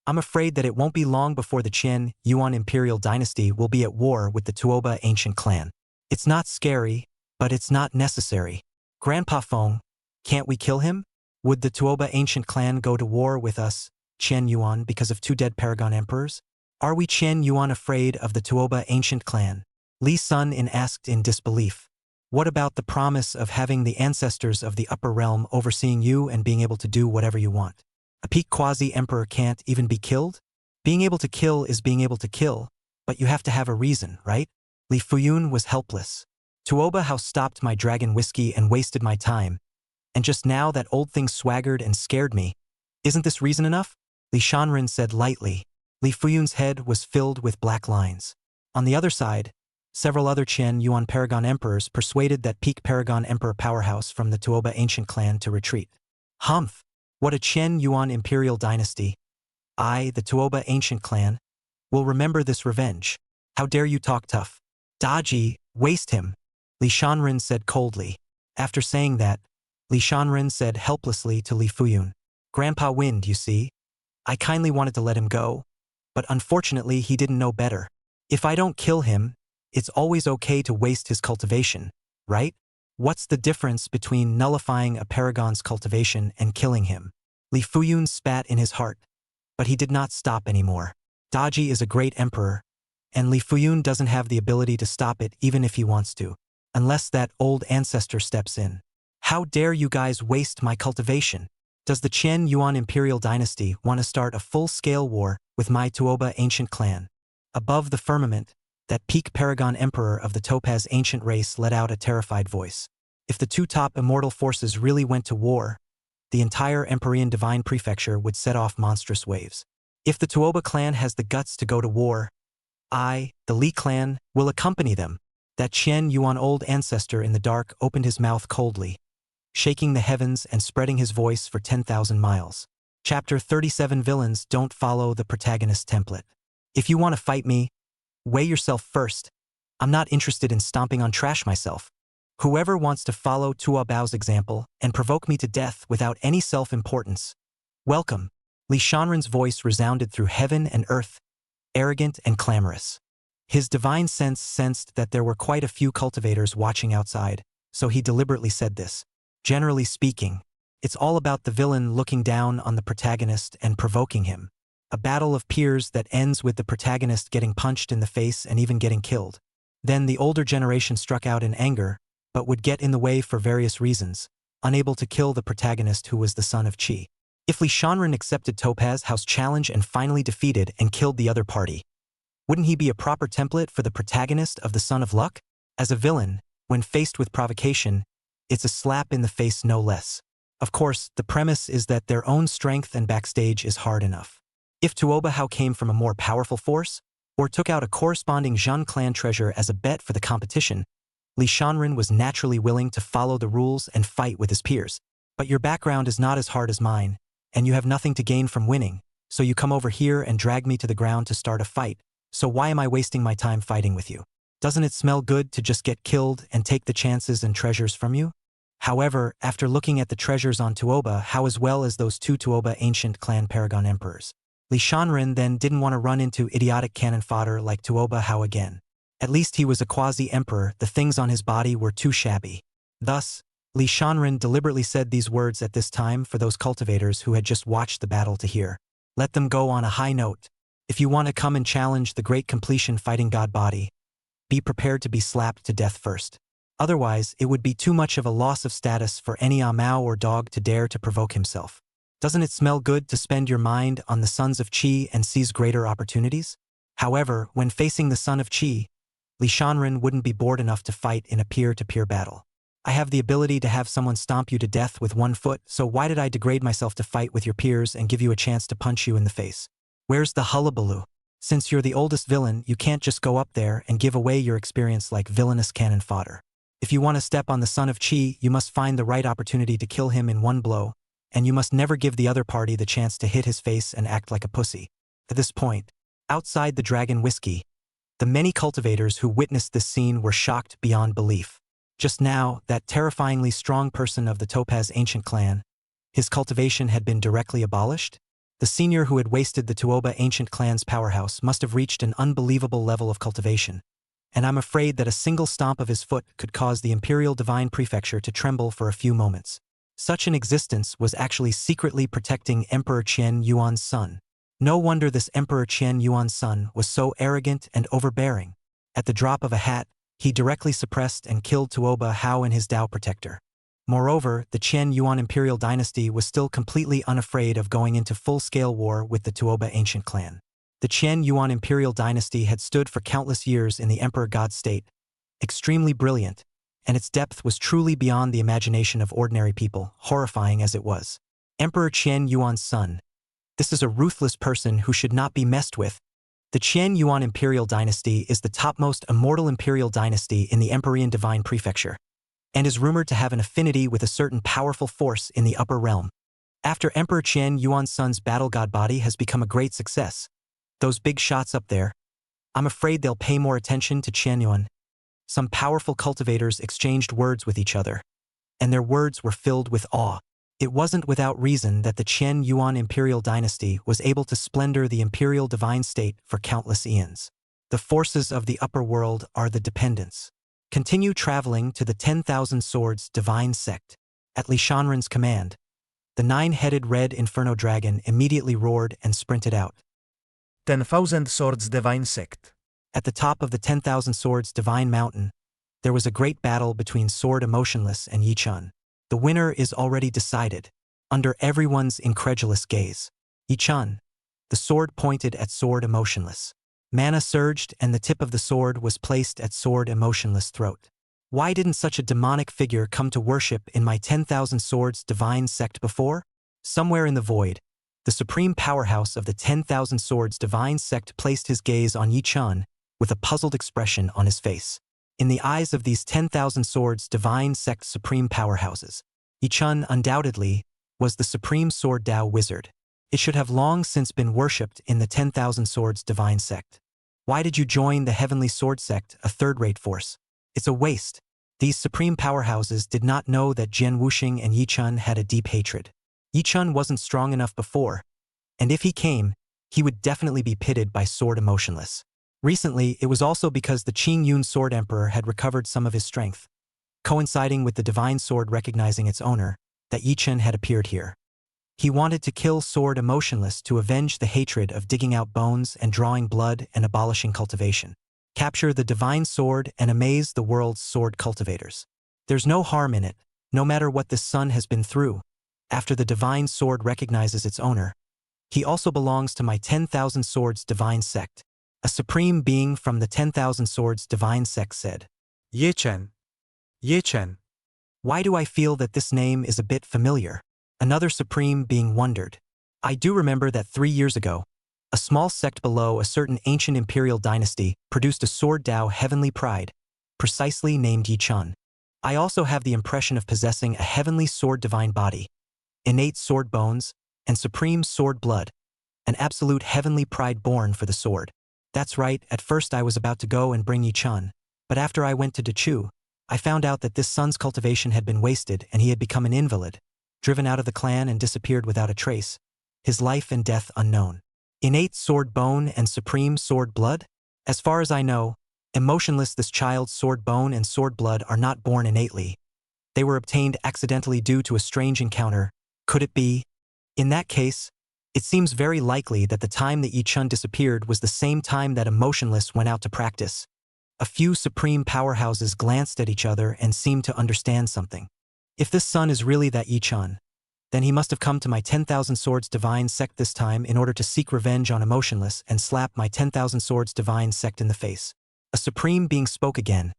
I'm afraid that it won't be long before the Qin Yuan Imperial Dynasty will be at war with the Tuoba ancient clan. It's not scary, but it's not necessary. Grandpa Feng, can't we kill him? Would the Tuoba ancient clan go to war with us, Chen Yuan, because of two dead Paragon Emperors? Are we Chen Yuan afraid of the Tuoba ancient clan? Li Sun In asked in disbelief. What about the promise of having the ancestors of the upper realm overseeing you and being able to do whatever you want? A peak quasi-emperor can't even be killed? Being able to kill is being able to kill, but you have to have a reason, right? Li Fuyun was helpless. Tuoba Hao stopped my dragon whiskey and wasted my time. And just now that old thing swaggered and scared me. Isn't this reason enough? Li Shanren said lightly. Li Fuyun's head was filled with black lines. On the other side, several other Chen Yuan Paragon Emperors persuaded that peak Paragon Emperor powerhouse from the Tuoba ancient clan to retreat. Humph! What a Chen Yuan Imperial Dynasty. I, the Tuoba ancient clan, will remember this revenge. How dare you talk tough? Daji, waste him, Li Shanren said coldly. After saying that, Li Shanren said helplessly to Li Fuyun. Grandpa Wind, you see. I kindly wanted to let him go, but unfortunately he didn't know better. If I don't kill him, it's always okay to waste his cultivation, right? What's the difference between nullifying a paragon's cultivation and killing him? Li Fuyun spat in his heart, but he did not stop anymore. Daji is a great emperor, and Li Fuyun doesn't have the ability to stop it even if he wants to, unless that old ancestor steps in. How dare you guys waste my cultivation? Does the Chen Yuan Imperial Dynasty want to start a full-scale war with my Tuoba ancient clan? Above the firmament, that peak Paragon Emperor of the Topaz ancient race let out a terrified voice. If the two top immortal forces really went to war, the entire Empyrean Divine Prefecture would set off monstrous waves. If the Tuoba clan has the guts to go to war, I, the Li clan, will accompany them. That Chen Yuan old ancestor in the dark opened his mouth coldly, shaking the heavens and spreading his voice for 10,000 miles. Chapter 37 Villains don't follow the protagonist template. If you want to fight me, weigh yourself first. I'm not interested in stomping on trash myself. Whoever wants to follow Tuo Bao's example and provoke me to death without any self-importance, welcome. Li Shanren's voice resounded through heaven and earth, arrogant and clamorous. His divine sense sensed that there were quite a few cultivators watching outside, so he deliberately said this. Generally speaking, it's all about the villain looking down on the protagonist and provoking him. A battle of peers that ends with the protagonist getting punched in the face and even getting killed. Then the older generation struck out in anger, but would get in the way for various reasons, unable to kill the protagonist who was the son of Qi. If Li Shanren accepted Topaz Hao's challenge and finally defeated and killed the other party, wouldn't he be a proper template for the protagonist of the Son of Luck? As a villain, when faced with provocation, it's a slap in the face no less. Of course, the premise is that their own strength and backstage is hard enough. If Tuoba Hao came from a more powerful force, or took out a corresponding Zhang clan treasure as a bet for the competition, Li Shanren was naturally willing to follow the rules and fight with his peers. But your background is not as hard as mine, and you have nothing to gain from winning, so you come over here and drag me to the ground to start a fight, so why am I wasting my time fighting with you? Doesn't it smell good to just get killed and take the chances and treasures from you? However, after looking at the treasures on Tuoba How as well as those two Tuoba ancient clan paragon emperors, Li Shanren then didn't want to run into idiotic cannon fodder like Tuoba How again. At least he was a quasi-emperor, the things on his body were too shabby. Thus, Li Shanren deliberately said these words at this time for those cultivators who had just watched the battle to hear. Let them go on a high note. If you want to come and challenge the great completion fighting god body, be prepared to be slapped to death first. Otherwise, it would be too much of a loss of status for any Amao or dog to dare to provoke himself. Doesn't it smell good to spend your mind on the sons of Qi and seize greater opportunities? However, when facing the son of Qi, Li Shanren wouldn't be bored enough to fight in a peer-to-peer battle. I have the ability to have someone stomp you to death with one foot, so why did I degrade myself to fight with your peers and give you a chance to punch you in the face? Where's the hullabaloo? Since you're the oldest villain, you can't just go up there and give away your experience like villainous cannon fodder. If you want to step on the son of Qi, you must find the right opportunity to kill him in one blow, and you must never give the other party the chance to hit his face and act like a pussy. At this point, outside the Dragon Whiskey, the many cultivators who witnessed this scene were shocked beyond belief. Just now, that terrifyingly strong person of the Topaz ancient clan, his cultivation had been directly abolished? The senior who had wasted the Tuoba ancient clan's powerhouse must have reached an unbelievable level of cultivation, and I'm afraid that a single stomp of his foot could cause the Imperial Divine Prefecture to tremble for a few moments. Such an existence was actually secretly protecting Emperor Qian Yuan's son. No wonder this Emperor Qian Yuan's son was so arrogant and overbearing. At the drop of a hat, he directly suppressed and killed Tuoba How and his Dao protector. Moreover, the Qian Yuan Imperial dynasty was still completely unafraid of going into full-scale war with the Tuoba ancient clan. The Qian Yuan Imperial dynasty had stood for countless years in the Emperor God state, extremely brilliant, and its depth was truly beyond the imagination of ordinary people, horrifying as it was. Emperor Qian Yuan's son. This is a ruthless person who should not be messed with. The Qian Yuan Imperial dynasty is the topmost immortal imperial dynasty in the Empyrean Divine Prefecture, and is rumored to have an affinity with a certain powerful force in the upper realm. After Emperor Qian Yuan's son's battle god body has become a great success, those big shots up there, I'm afraid they'll pay more attention to Qian Yuan. Some powerful cultivators exchanged words with each other, and their words were filled with awe. It wasn't without reason that the Qian Yuan Imperial dynasty was able to splendor the Imperial Divine State for countless eons. The forces of the upper world are the dependents. Continue traveling to the 10,000 Swords Divine Sect. At Li Shanren's command, the 9-headed red inferno dragon immediately roared and sprinted out. 10,000 Swords Divine Sect. At the top of the 10,000 Swords Divine Mountain, there was a great battle between Sword Emotionless and Yi Chun. The winner is already decided, under everyone's incredulous gaze. Yi Chun. The sword pointed at Sword Emotionless. Mana surged and the tip of the sword was placed at Sword Emotionless' throat. Why didn't such a demonic figure come to worship in my 10,000 Swords Divine Sect before? Somewhere in the void, the supreme powerhouse of the 10,000 Swords Divine Sect placed his gaze on Yi Chun with a puzzled expression on his face. In the eyes of these 10,000 Swords Divine Sect supreme powerhouses, Yi Chun undoubtedly was the supreme sword Dao wizard. It should have long since been worshipped in the 10,000 Swords Divine Sect. Why did you join the Heavenly Sword Sect, a third-rate force? It's a waste. These supreme powerhouses did not know that Jian Wuxing and Yi Chun had a deep hatred. Yi Chun wasn't strong enough before, and if he came, he would definitely be pitted by Sword Emotionless. Recently, it was also because the Qing Yun Sword Emperor had recovered some of his strength, coinciding with the Divine Sword recognizing its owner, that Yi Chun had appeared here. He wanted to kill Sword Emotionless to avenge the hatred of digging out bones and drawing blood and abolishing cultivation. Capture the Divine Sword and amaze the world's sword cultivators. There's no harm in it, no matter what this son has been through. After the Divine Sword recognizes its owner, he also belongs to my 10,000 Swords Divine Sect. A supreme being from the 10,000 Swords Divine Sect said. Ye Chen. Ye Chen. Why do I feel that this name is a bit familiar? Another supreme being wondered. I do remember that 3 years ago, a small sect below a certain ancient imperial dynasty produced a sword Dao Heavenly Pride, precisely named Yi Chun. I also have the impression of possessing a heavenly sword divine body, innate sword bones, and supreme sword blood, an absolute heavenly pride born for the sword. That's right, at first I was about to go and bring Yi Chun, but after I went to Dechu, I found out that this son's cultivation had been wasted and he had become an invalid, driven out of the clan and disappeared without a trace, his life and death unknown. Innate sword bone and supreme sword blood? As far as I know, emotionless this child's sword bone and sword blood are not born innately. They were obtained accidentally due to a strange encounter. Could it be? In that case, it seems very likely that the time that Yi-chun disappeared was the same time that emotionless went out to practice. A few supreme powerhouses glanced at each other and seemed to understand something. If this son is really that Yi-chun, then he must have come to my 10,000 Swords Divine Sect this time in order to seek revenge on Emotionless and slap my 10,000 Swords Divine Sect in the face. A supreme being spoke again,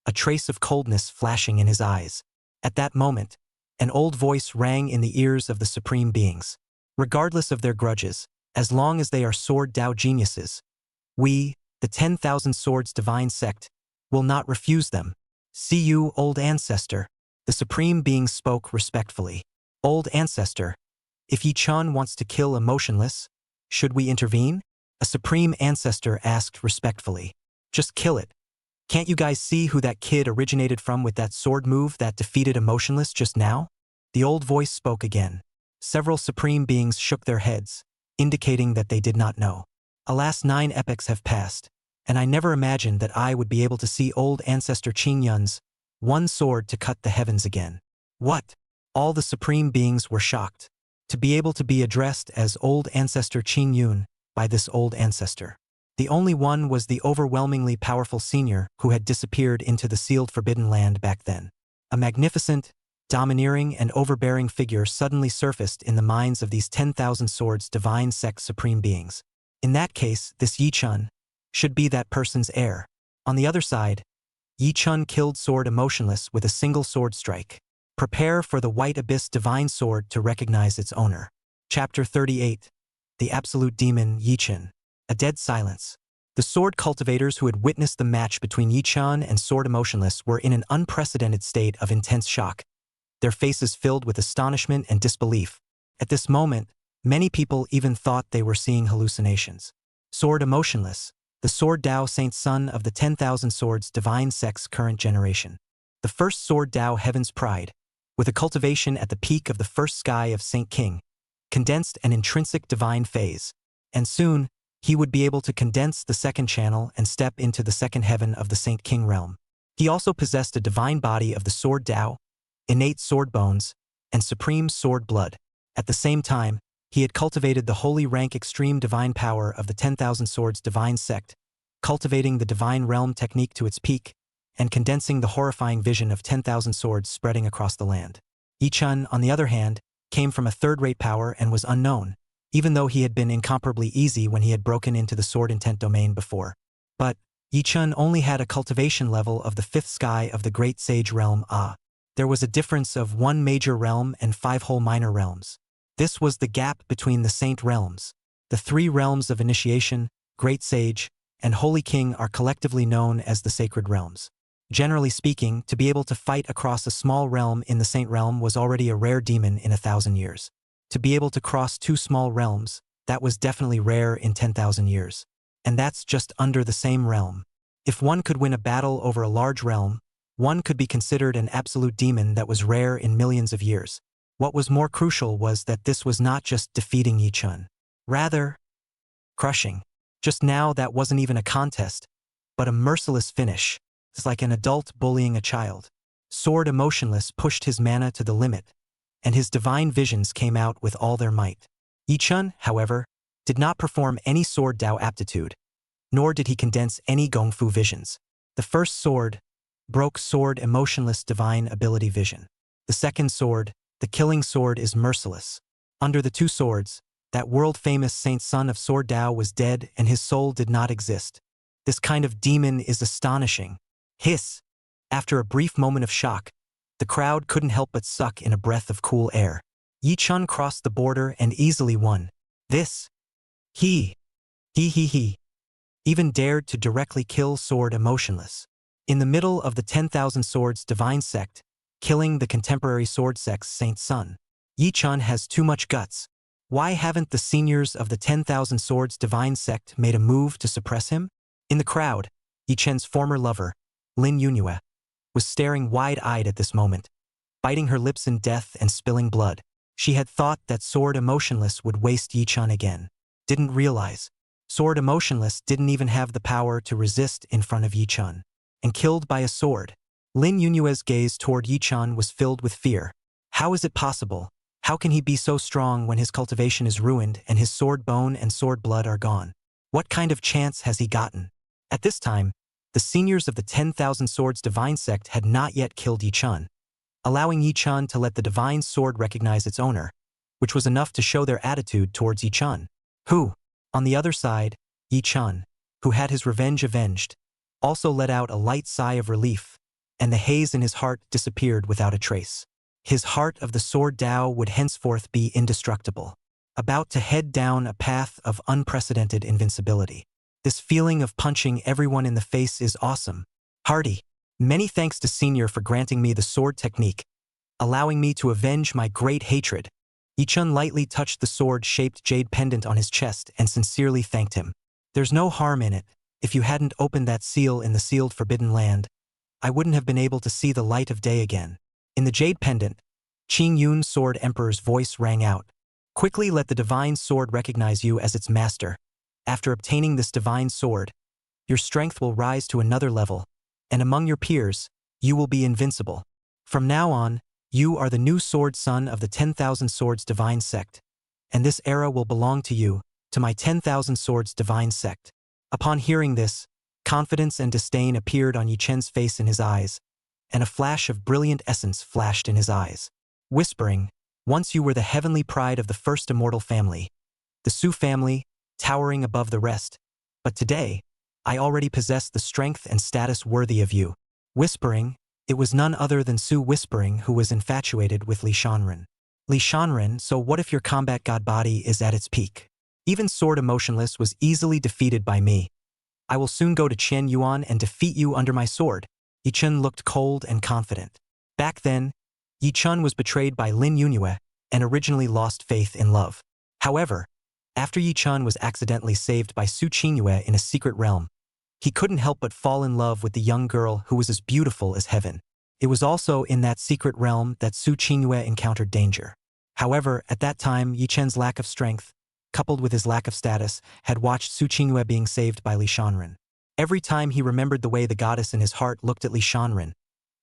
a trace of coldness flashing in his eyes. At that moment, an old voice rang in the ears of the supreme beings. Regardless of their grudges, as long as they are Sword Dao geniuses, we, the 10,000 Swords Divine Sect, will not refuse them. See you, old ancestor. The supreme being spoke respectfully. Old ancestor, if Yi-chun wants to kill Emotionless, should we intervene? A supreme ancestor asked respectfully. Just kill it. Can't you guys see who that kid originated from with that sword move that defeated Emotionless just now? The old voice spoke again. Several supreme beings shook their heads, indicating that they did not know. Alas, 9 epochs have passed, and I never imagined that I would be able to see old ancestor Qing Yun's one sword to cut the heavens again. What? All the supreme beings were shocked. To be able to be addressed as old ancestor Qing Yun by this old ancestor. The only one was the overwhelmingly powerful senior who had disappeared into the sealed forbidden land back then. A magnificent, domineering and overbearing figure suddenly surfaced in the minds of these 10,000 Swords Divine Sect supreme beings. In that case, this Yi-chun should be that person's heir. On the other side, Yi-chun killed Sword Emotionless with a single sword strike. Prepare for the White Abyss Divine Sword to recognize its owner. Chapter 38. The Absolute Demon Yi-chun. A dead silence. The sword cultivators who had witnessed the match between Yi-chun and Sword Emotionless were in an unprecedented state of intense shock, their faces filled with astonishment and disbelief. At this moment, many people even thought they were seeing hallucinations. Sword Emotionless, the Sword Dao Saint son of the 10,000 Swords Divine Sect's current generation. The first Sword Dao Heaven's Pride, with a cultivation at the peak of the first sky of Saint King, condensed an intrinsic divine phase, and soon, he would be able to condense the second channel and step into the second heaven of the Saint King realm. He also possessed a divine body of the Sword Dao, innate sword bones, and supreme sword blood. At the same time, he had cultivated the holy rank extreme divine power of the 10,000 Swords Divine Sect, cultivating the divine realm technique to its peak, and condensing the horrifying vision of 10,000 swords spreading across the land. Yi-chun, on the other hand, came from a third-rate power and was unknown, even though he had been incomparably easy when he had broken into the sword intent domain before. But Yi-chun only had a cultivation level of the 5th sky of the Great Sage Realm There was a difference of 1 major realm and 5 whole minor realms. This was the gap between the Saint realms. The 3 realms of Initiation, Great Sage, and Holy King are collectively known as the Sacred Realms. Generally speaking, to be able to fight across a small realm in the Saint Realm was already a rare demon in 1,000 years. To be able to cross 2 small realms, that was definitely rare in 10,000 years. And that's just under the same realm. If one could win a battle over a large realm, one could be considered an absolute demon that was rare in millions of years. What was more crucial was that this was not just defeating Yi-chun. Rather, crushing. Just now that wasn't even a contest, but a merciless finish. It's like an adult bullying a child. Sword Emotionless pushed his mana to the limit, and his divine visions came out with all their might. Yi-chun, however, did not perform any Sword Dao aptitude, nor did he condense any Gongfu visions. The first sword broke Sword Emotionless divine ability vision. The second sword, the killing sword, is merciless. Under the 2 swords, that world-famous Saint son of Sword Dao was dead and his soul did not exist. This kind of demon is astonishing. Hiss! After a brief moment of shock, the crowd couldn't help but suck in a breath of cool air. Yi-chun crossed the border and easily won. This. He even dared to directly kill Sword Emotionless. In the middle of the 10,000 Swords Divine Sect, killing the contemporary Sword Sect's Saint son. Yi-chun has too much guts. Why haven't the seniors of the 10,000 Swords Divine Sect made a move to suppress him? In the crowd, Yi-chun's former lover, Lin Yunhua, was staring wide-eyed at this moment, biting her lips in death and spilling blood. She had thought that Sword Emotionless would waste Yi-chan again. Didn't realize. Sword Emotionless didn't even have the power to resist in front of Yi-chan. And killed by a sword. Lin Yunue's gaze toward Yi-chan was filled with fear. How is it possible? How can he be so strong when his cultivation is ruined and his sword bone and sword blood are gone? What kind of chance has he gotten? At this time, the seniors of the 10,000 Swords Divine Sect had not yet killed Yi-chan, allowing Yi-chan to let the divine sword recognize its owner, which was enough to show their attitude towards Yi-chan. Who, on the other side, Yi-chan, who had his revenge avenged, also let out a light sigh of relief, and the haze in his heart disappeared without a trace. His heart of the sword Tao would henceforth be indestructible, about to head down a path of unprecedented invincibility. This feeling of punching everyone in the face is awesome. Hearty. Many thanks to Senior for granting me the sword technique, allowing me to avenge my great hatred. Yi-chan lightly touched the sword-shaped jade pendant on his chest and sincerely thanked him. There's no harm in it. If you hadn't opened that seal in the sealed Forbidden Land, I wouldn't have been able to see the light of day again. In the jade pendant, Qing Yun's Sword Emperor's voice rang out. Quickly let the divine sword recognize you as its master. After obtaining this divine sword, your strength will rise to another level, and among your peers, you will be invincible. From now on, you are the new sword son of the 10,000 Swords Divine Sect, and this era will belong to you, to my 10,000 Swords Divine Sect. Upon hearing this, confidence and disdain appeared on Yi-chen's face in his eyes, and a flash of brilliant essence flashed in his eyes. Whispering, once you were the heavenly pride of the first immortal family, the Su family, towering above the rest, but today, I already possess the strength and status worthy of you. Whispering, it was none other than Su Whispering who was infatuated with Li Shanren. Li Shanren, so what if your combat god body is at its peak? Even Sword Emotionless was easily defeated by me. I will soon go to Chen Yuan and defeat you under my sword. Yi-chan looked cold and confident. Back then, Yi-chan was betrayed by Lin Yunue and originally lost faith in love. However, after Yi-chan was accidentally saved by Su Qingyue in a secret realm, he couldn't help but fall in love with the young girl who was as beautiful as heaven. It was also in that secret realm that Su Qingyue encountered danger. However, at that time, Yi-chan's lack of strength, coupled with his lack of status, had watched Su Qingyue being saved by Li Shanren. Every time he remembered the way the goddess in his heart looked at Li Shanren,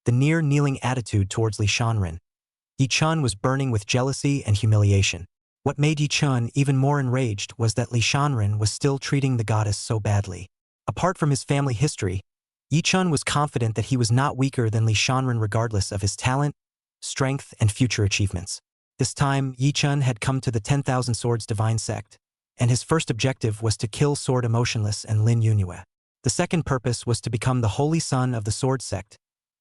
the near-kneeling attitude towards Li Shanren, Yi-chan was burning with jealousy and humiliation. What made Yi-chan even more enraged was that Li Shanren was still treating the goddess so badly. Apart from his family history, Yi-chan was confident that he was not weaker than Li Shanren regardless of his talent, strength, and future achievements. This time, Yi-chan had come to the 10,000 Swords Divine Sect, and his first objective was to kill Sword Emotionless and Lin Yunue. The second purpose was to become the holy son of the Sword Sect,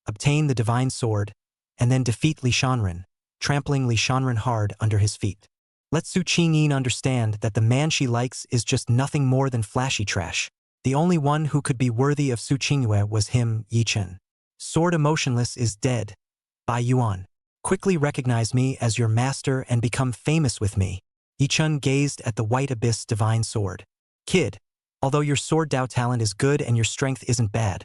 obtain the divine sword, and then defeat Li Shanren, trampling Li Shanren hard under his feet. Let Su Qingyin understand that the man she likes is just nothing more than flashy trash. The only one who could be worthy of Su Qingyue was him, Yi-chan. Sword Emotionless is dead. Bai Yuan. Quickly recognize me as your master and become famous with me. Yi-chan gazed at the white abyss divine sword. Kid, although your sword Dao talent is good and your strength isn't bad,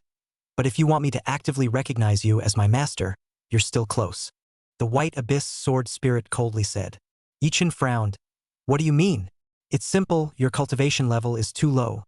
but if you want me to actively recognize you as my master, you're still close. The white abyss sword spirit coldly said. Yi-chan frowned. What do you mean? It's simple, your cultivation level is too low.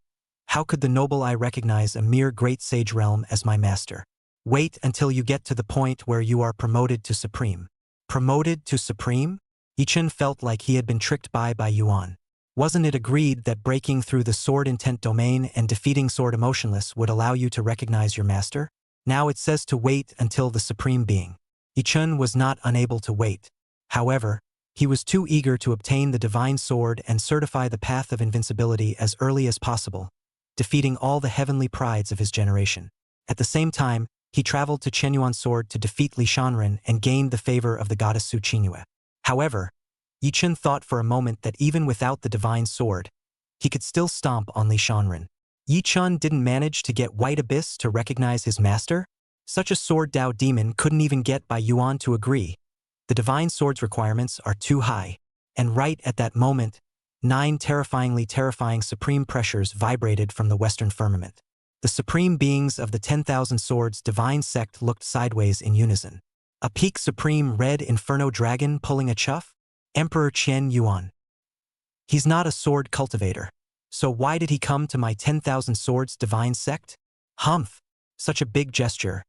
How could the noble eye recognize a mere great sage realm as my master? Wait until you get to the point where you are promoted to supreme. Promoted to supreme? Yi-chan felt like he had been tricked by Yuan. Wasn't it agreed that breaking through the sword intent domain and defeating Sword Emotionless would allow you to recognize your master? Now it says to wait until the supreme being. Yi-chan was not unable to wait. However, he was too eager to obtain the divine sword and certify the path of invincibility as early as possible, defeating all the heavenly prides of his generation. At the same time, he traveled to Chenyuan's sword to defeat Li Shanren and gained the favor of the goddess Su Qingyue. However, Yi-chan thought for a moment that even without the divine sword, he could still stomp on Li Shanren. Yi-chan didn't manage to get White Abyss to recognize his master? Such a sword Dao demon couldn't even get Bai Yuan to agree. The divine sword's requirements are too high. And right at that moment, 9 terrifying supreme pressures vibrated from the western firmament. The supreme beings of the 10,000 Swords divine sect looked sideways in unison. A peak supreme red inferno dragon pulling a chuff? Emperor Qian Yuan. He's not a sword cultivator. So why did he come to my 10,000 Swords divine sect? Humph. Such a big gesture.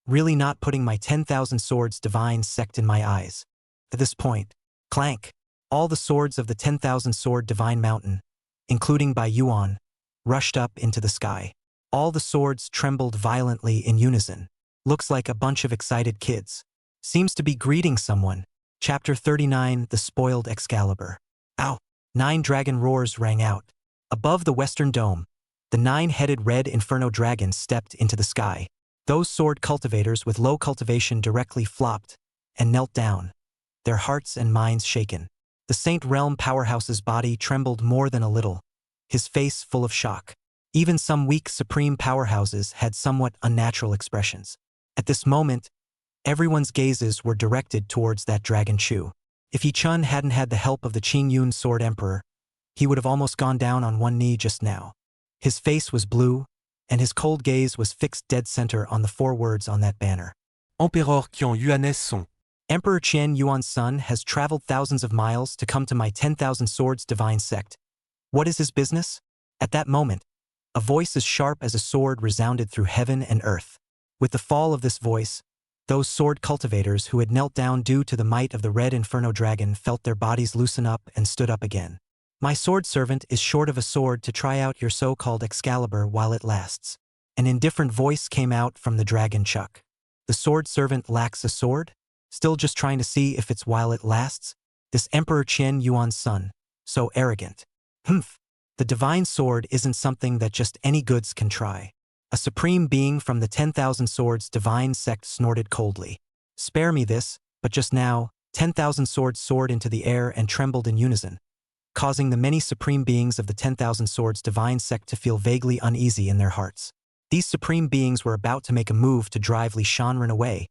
Really not putting my 10,000 Swords divine sect in my eyes. At this point, clank. All the swords of the 10,000 Sword divine mountain, including Bai Yuan, rushed up into the sky. All the swords trembled violently in unison. Looks like a bunch of excited kids. Seems to be greeting someone. Chapter 39, The Spoiled Excalibur. Ow! 9 dragon roars rang out. Above the western dome, the 9-headed red inferno dragon stepped into the sky. Those sword cultivators with low cultivation directly flopped and knelt down, their hearts and minds shaken. The Saint Realm powerhouse's body trembled more than a little, his face full of shock. Even some weak supreme powerhouses had somewhat unnatural expressions. At this moment, everyone's gazes were directed towards that dragon Chu. If Yi Chun hadn't had the help of the Qing Yun Sword Emperor, he would have almost gone down on one knee just now. His face was blue, and his cold gaze was fixed dead center on the 4 words on that banner. Empereur Qian Yuan's son. Emperor Qian Yuan's son has traveled thousands of miles to come to my 10,000 Swords divine sect. What is his business? At that moment, a voice as sharp as a sword resounded through heaven and earth. With the fall of this voice, those sword cultivators who had knelt down due to the might of the red inferno dragon felt their bodies loosen up and stood up again. My sword servant is short of a sword to try out your so-called Excalibur while it lasts. An indifferent voice came out from the dragon Chuck. The sword servant lacks a sword? Still just trying to see if it's while it lasts? This Emperor Qian Yuan's son, so arrogant. Humph. The divine sword isn't something that just any goods can try. A supreme being from the 10,000 Swords divine sect snorted coldly. Spare me this, but just now, 10,000 swords soared into the air and trembled in unison, causing the many supreme beings of the 10,000 Swords divine sect to feel vaguely uneasy in their hearts. These supreme beings were about to make a move to drive Li Shanren away,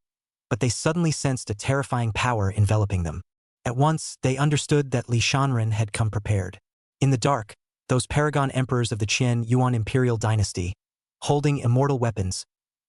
but they suddenly sensed a terrifying power enveloping them. At once, they understood that Li Shanren had come prepared. In the dark, those paragon emperors of the Qian Yuan imperial dynasty, holding immortal weapons,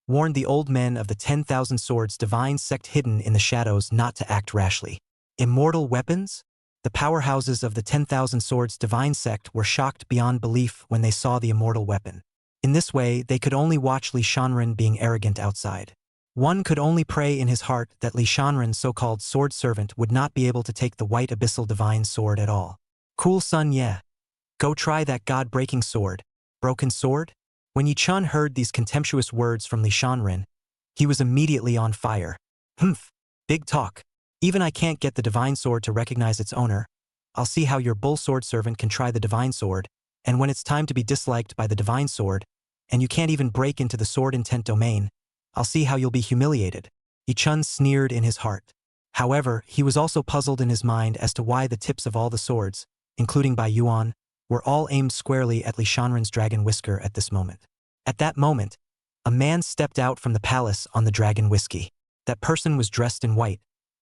warned the old men of the 10,000 Swords divine sect hidden in the shadows not to act rashly. Immortal weapons? The powerhouses of the 10,000 Swords divine sect were shocked beyond belief when they saw the immortal weapon. In this way, they could only watch Li Shanren being arrogant outside. One could only pray in his heart that Li Shanren's so-called sword servant would not be able to take the white abyssal divine sword at all. Cool son, yeah. Go try that god-breaking sword. Broken sword? When Yi Chun heard these contemptuous words from Li Shanren, he was immediately on fire. Humph. Big talk. Even I can't get the divine sword to recognize its owner. I'll see how your bull sword servant can try the divine sword, and when it's time to be disliked by the divine sword, and you can't even break into the sword intent domain, I'll see how you'll be humiliated. Yi Chun sneered in his heart. However, he was also puzzled in his mind as to why the tips of all the swords, including Bai Yuan, were all aimed squarely at Li Shanren's dragon whisker at this moment. At that moment, a man stepped out from the palace on the dragon whiskey. That person was dressed in white,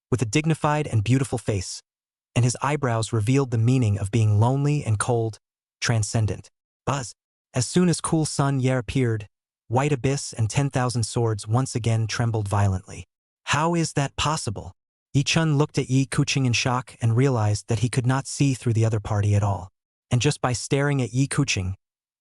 with a dignified and beautiful face, and his eyebrows revealed the meaning of being lonely and cold, transcendent. Buzz. As soon as cool sun Ye appeared, White Abyss and 10,000 Swords once again trembled violently. How is that possible? Yi Chun looked at Yi Kuching in shock and realized that he could not see through the other party at all. And just by staring at Yi Kuching,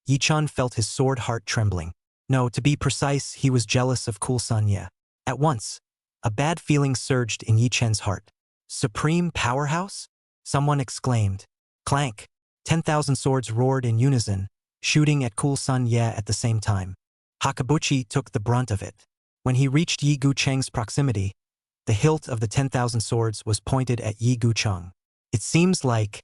Yi Chun felt his sword heart trembling. No, to be precise, he was jealous of cool sun Ye. At once, a bad feeling surged in Yi Chen's heart. Supreme powerhouse? Someone exclaimed. Clank. 10,000 swords roared in unison, shooting at cool sun Ye at the same time. Hakabuchi took the brunt of it. When he reached Yi Gucheng's proximity, the hilt of the 10,000 swords was pointed at Yi Gucheng. It seems like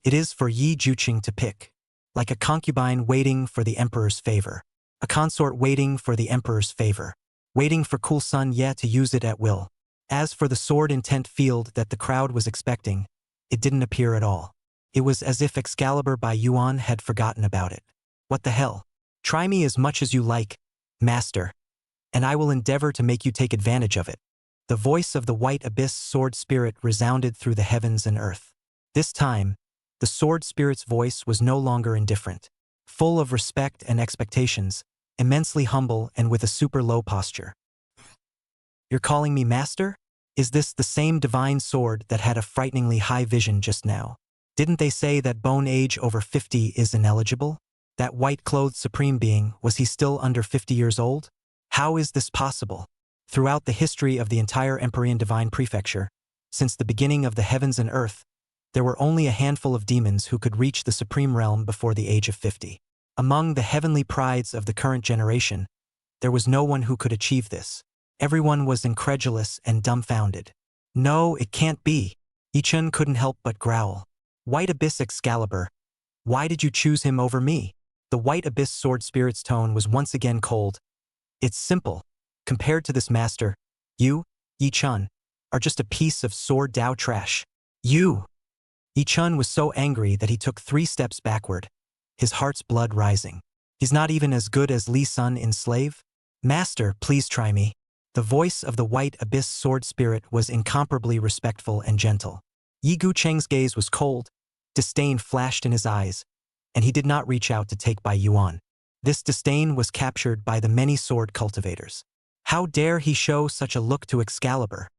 it is for Yi Jucheng to pick, like a concubine waiting for the emperor's favor, a consort waiting for the emperor's favor, waiting for cool sun Ye to use it at will. As for the sword intent field that the crowd was expecting, it didn't appear at all. It was as if Excalibur Bai Yuan had forgotten about it. What the hell? Try me as much as you like, master, and I will endeavor to make you take advantage of it. The voice of the White Abyss sword spirit resounded through the heavens and earth. This time, the sword spirit's voice was no longer indifferent. Full of respect and expectations, immensely humble and with a super low posture. You're calling me master? Is this the same divine sword that had a frighteningly high vision just now? Didn't they say that bone age over 50 is ineligible? That white-clothed supreme being, was he still under 50 years old? How is this possible? Throughout the history of the entire Empyrean Divine Prefecture, since the beginning of the heavens and earth, there were only a handful of demons who could reach the supreme realm before the age of 50. Among the heavenly prides of the current generation, there was no one who could achieve this. Everyone was incredulous and dumbfounded. No, it can't be. Yichun couldn't help but growl. White Abyss Excalibur, why did you choose him over me? The White Abyss sword spirit's tone was once again cold. It's simple. Compared to this master, you, Yichun, are just a piece of sword Dao trash. You! Yichun was so angry that he took 3 steps backward, his heart's blood rising. He's not even as good as Li Sun in Slave? Master, please try me. The voice of the White Abyss sword spirit was incomparably respectful and gentle. Yi Gucheng's gaze was cold, disdain flashed in his eyes, and he did not reach out to take Bai Yuan. This disdain was captured by the many sword cultivators. How dare he show such a look to Excalibur?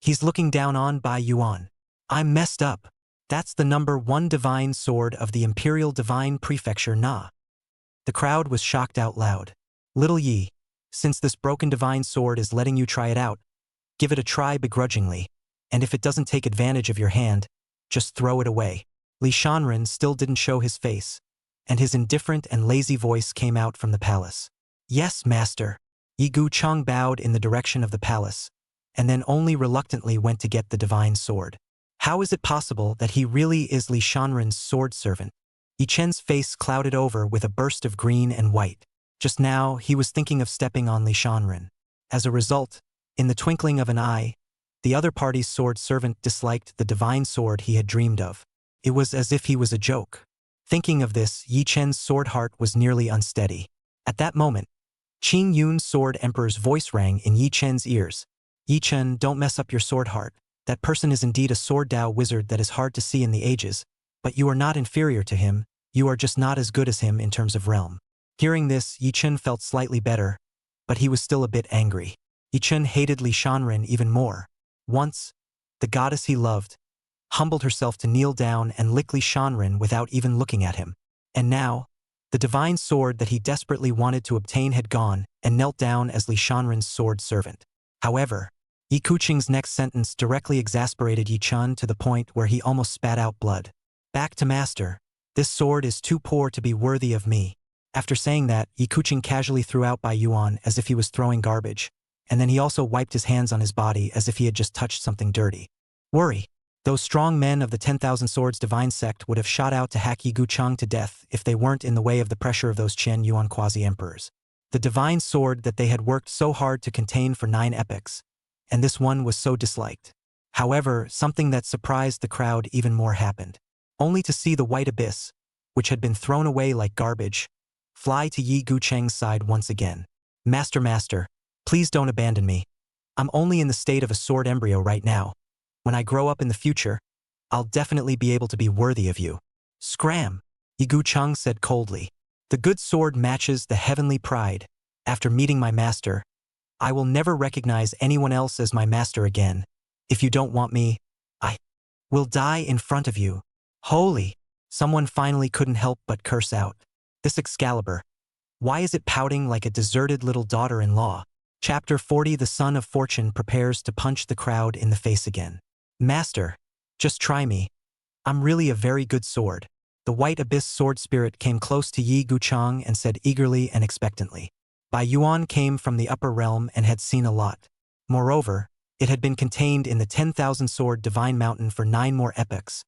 He's looking down on Bai Yuan. I'm messed up. That's the #1 divine sword of the Imperial Divine Prefecture Na. The crowd was shocked out loud. Little Yi, since this broken divine sword is letting you try it out, give it a try begrudgingly, and if it doesn't take advantage of your hand, just throw it away. Li Shanren still didn't show his face, and his indifferent and lazy voice came out from the palace. Yes, master. Yi Gucheng bowed in the direction of the palace, and then only reluctantly went to get the divine sword. How is it possible that he really is Li Shanren's sword servant? Yi Chen's face clouded over with a burst of green and white. Just now, he was thinking of stepping on Li Shanren. As a result, in the twinkling of an eye, the other party's sword servant disliked the divine sword he had dreamed of. It was as if he was a joke. Thinking of this, Yi Chen's sword heart was nearly unsteady. At that moment, Qing Yun's sword emperor's voice rang in Yi Chen's ears. Yi Chen, don't mess up your sword heart. That person is indeed a sword Dao wizard that is hard to see in the ages, but you are not inferior to him, you are just not as good as him in terms of realm. Hearing this, Yi Chen felt slightly better, but he was still a bit angry. Yi Chen hated Li Shanren even more. Once, the goddess he loved, humbled herself to kneel down and lick Li Shanren without even looking at him. And now, the divine sword that he desperately wanted to obtain had gone and knelt down as Li Shanren's sword servant. However, Yi Gucheng's next sentence directly exasperated Yi Chen to the point where he almost spat out blood. Back to master. This sword is too poor to be worthy of me. After saying that, Yi Gucheng casually threw out Bai Yuan as if he was throwing garbage, and then he also wiped his hands on his body as if he had just touched something dirty. Worry. Those strong men of the 10,000 Swords Divine Sect would have shot out to hack Yi Gucheng to death if they weren't in the way of the pressure of those Chen Yuan quasi-emperors. The divine sword that they had worked so hard to contain for 9 epochs, and this one was so disliked. However, something that surprised the crowd even more happened. Only to see the White Abyss, which had been thrown away like garbage, fly to Yi Gucheng's side once again. Master, please don't abandon me. I'm only in the state of a sword embryo right now. When I grow up in the future, I'll definitely be able to be worthy of you. Scram, Yi Gucheng said coldly. The good sword matches the heavenly pride. After meeting my master, I will never recognize anyone else as my master again. If you don't want me, I will die in front of you. Holy! Someone finally couldn't help but curse out. This Excalibur. Why is it pouting like a deserted little daughter-in-law? Chapter 40. The Son of Fortune prepares to punch the crowd in the face again. Master, just try me. I'm really a very good sword. The White Abyss sword spirit came close to Yi Gucheng and said eagerly and expectantly. Bai Yuan came from the upper realm and had seen a lot. Moreover, it had been contained in the 10,000 sword divine mountain for 9 more epochs,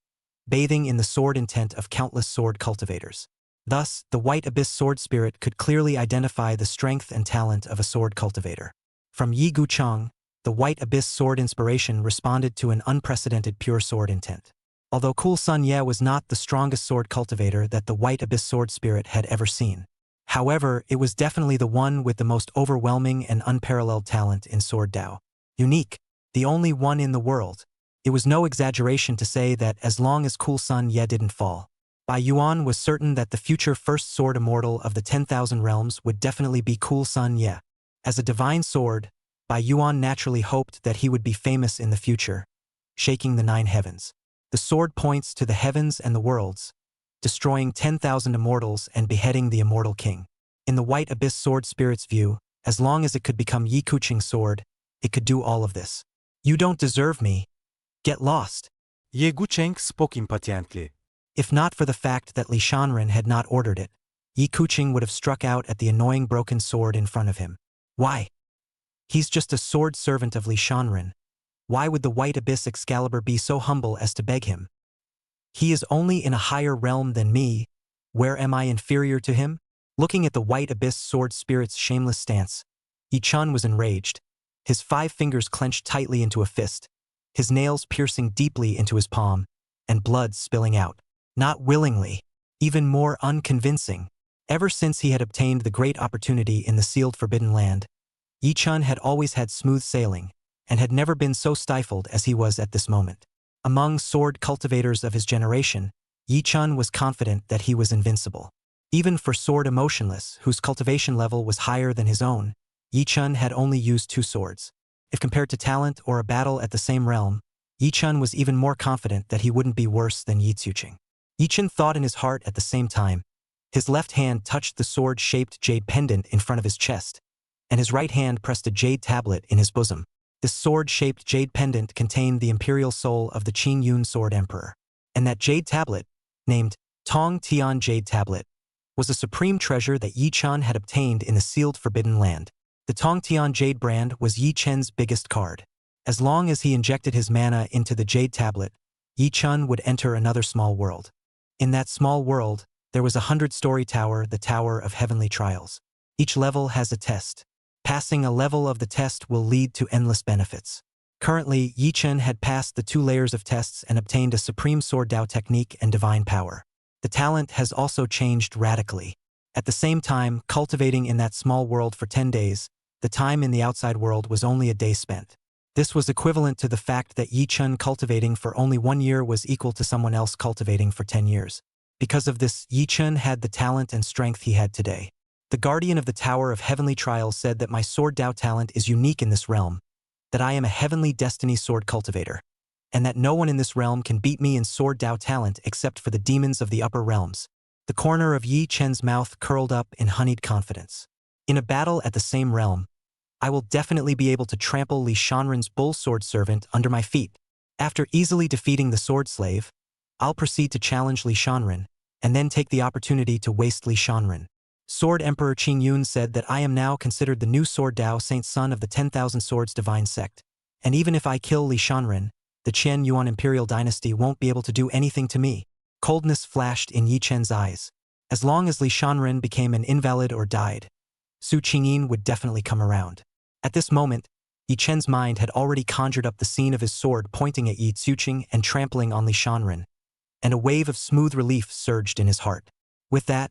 bathing in the sword intent of countless sword cultivators. Thus, the White Abyss sword spirit could clearly identify the strength and talent of a sword cultivator. From Yi Gucheng, the White Abyss sword inspiration responded to an unprecedented pure sword intent. Although Cool Sun Ye was not the strongest sword cultivator that the White Abyss sword spirit had ever seen. However, it was definitely the one with the most overwhelming and unparalleled talent in Sword Dao. Unique, the only one in the world. It was no exaggeration to say that as long as Cool Sun Ye didn't fall, Bai Yuan was certain that the future first sword immortal of the 10,000 realms would definitely be Cool Sun Ye. As a divine sword, Bai Yuan naturally hoped that he would be famous in the future, shaking the 9 heavens. The sword points to the heavens and the worlds, destroying 10,000 immortals and beheading the immortal king. In the White Abyss sword spirit's view, as long as it could become Yi Kuching's sword, it could do all of this. You don't deserve me. Get lost. Ye Gucheng spoke impatiently. If not for the fact that Li Shanren had not ordered it, Yi Kuching would have struck out at the annoying broken sword in front of him. Why? He's just a sword servant of Li Shanren. Why would the White Abyss Excalibur be so humble as to beg him? He is only in a higher realm than me. Where am I inferior to him? Looking at the White Abyss sword spirit's shameless stance, Yi Chun was enraged, his 5 fingers clenched tightly into a fist, his nails piercing deeply into his palm, and blood spilling out. Not willingly, even more unconvincing. Ever since he had obtained the great opportunity in the sealed Forbidden Land, Yi Chun had always had smooth sailing, and had never been so stifled as he was at this moment. Among sword cultivators of his generation, Yi Chun was confident that he was invincible. Even for Sword Emotionless, whose cultivation level was higher than his own, Yi Chun had only used 2 swords. If compared to talent or a battle at the same realm, Yi Chun was even more confident that he wouldn't be worse than Yi Tsuching. Yi Chun thought in his heart at the same time. His left hand touched the sword-shaped jade pendant in front of his chest, and his right hand pressed a jade tablet in his bosom. This sword-shaped jade pendant contained the imperial soul of the Qing Yun Sword Emperor, and that jade tablet, named Tong Tian Jade Tablet, was a supreme treasure that Yi Chun had obtained in the sealed Forbidden Land. The Tong Tian Jade brand was Yi Chen's biggest card. As long as he injected his mana into the jade tablet, Yi Chun would enter another small world. In that small world, there was a 100-story tower, the Tower of Heavenly Trials. Each level has a test. Passing a level of the test will lead to endless benefits. Currently, Yi Chun had passed the 2 layers of tests and obtained a supreme sword Dao technique and divine power. The talent has also changed radically. At the same time, cultivating in that small world for 10 days, the time in the outside world was only a day spent. This was equivalent to the fact that Yi Chun cultivating for only 1 year was equal to someone else cultivating for 10 years. Because of this, Yi Chun had the talent and strength he had today. The guardian of the Tower of Heavenly Trials said that my sword Dao talent is unique in this realm, that I am a heavenly destiny sword cultivator, and that no one in this realm can beat me in sword Dao talent except for the demons of the upper realms. The corner of Yi Chen's mouth curled up in honeyed confidence. In a battle at the same realm, I will definitely be able to trample Li Shanren's bull sword servant under my feet. After easily defeating the sword slave, I'll proceed to challenge Li Shanren, and then take the opportunity to waste Li Shanren. Sword Emperor Qing Yun said that I am now considered the new Sword Dao Saint Son of the 10,000 Swords Divine Sect, and even if I kill Li Shanren, the Qian Yuan Imperial Dynasty won't be able to do anything to me. Coldness flashed in Yi Chen's eyes. As long as Li Shanren became an invalid or died, Su Qingyin would definitely come around. At this moment, Yi Chen's mind had already conjured up the scene of his sword pointing at Yi Tsuching and trampling on Li Shanren, and a wave of smooth relief surged in his heart. With that,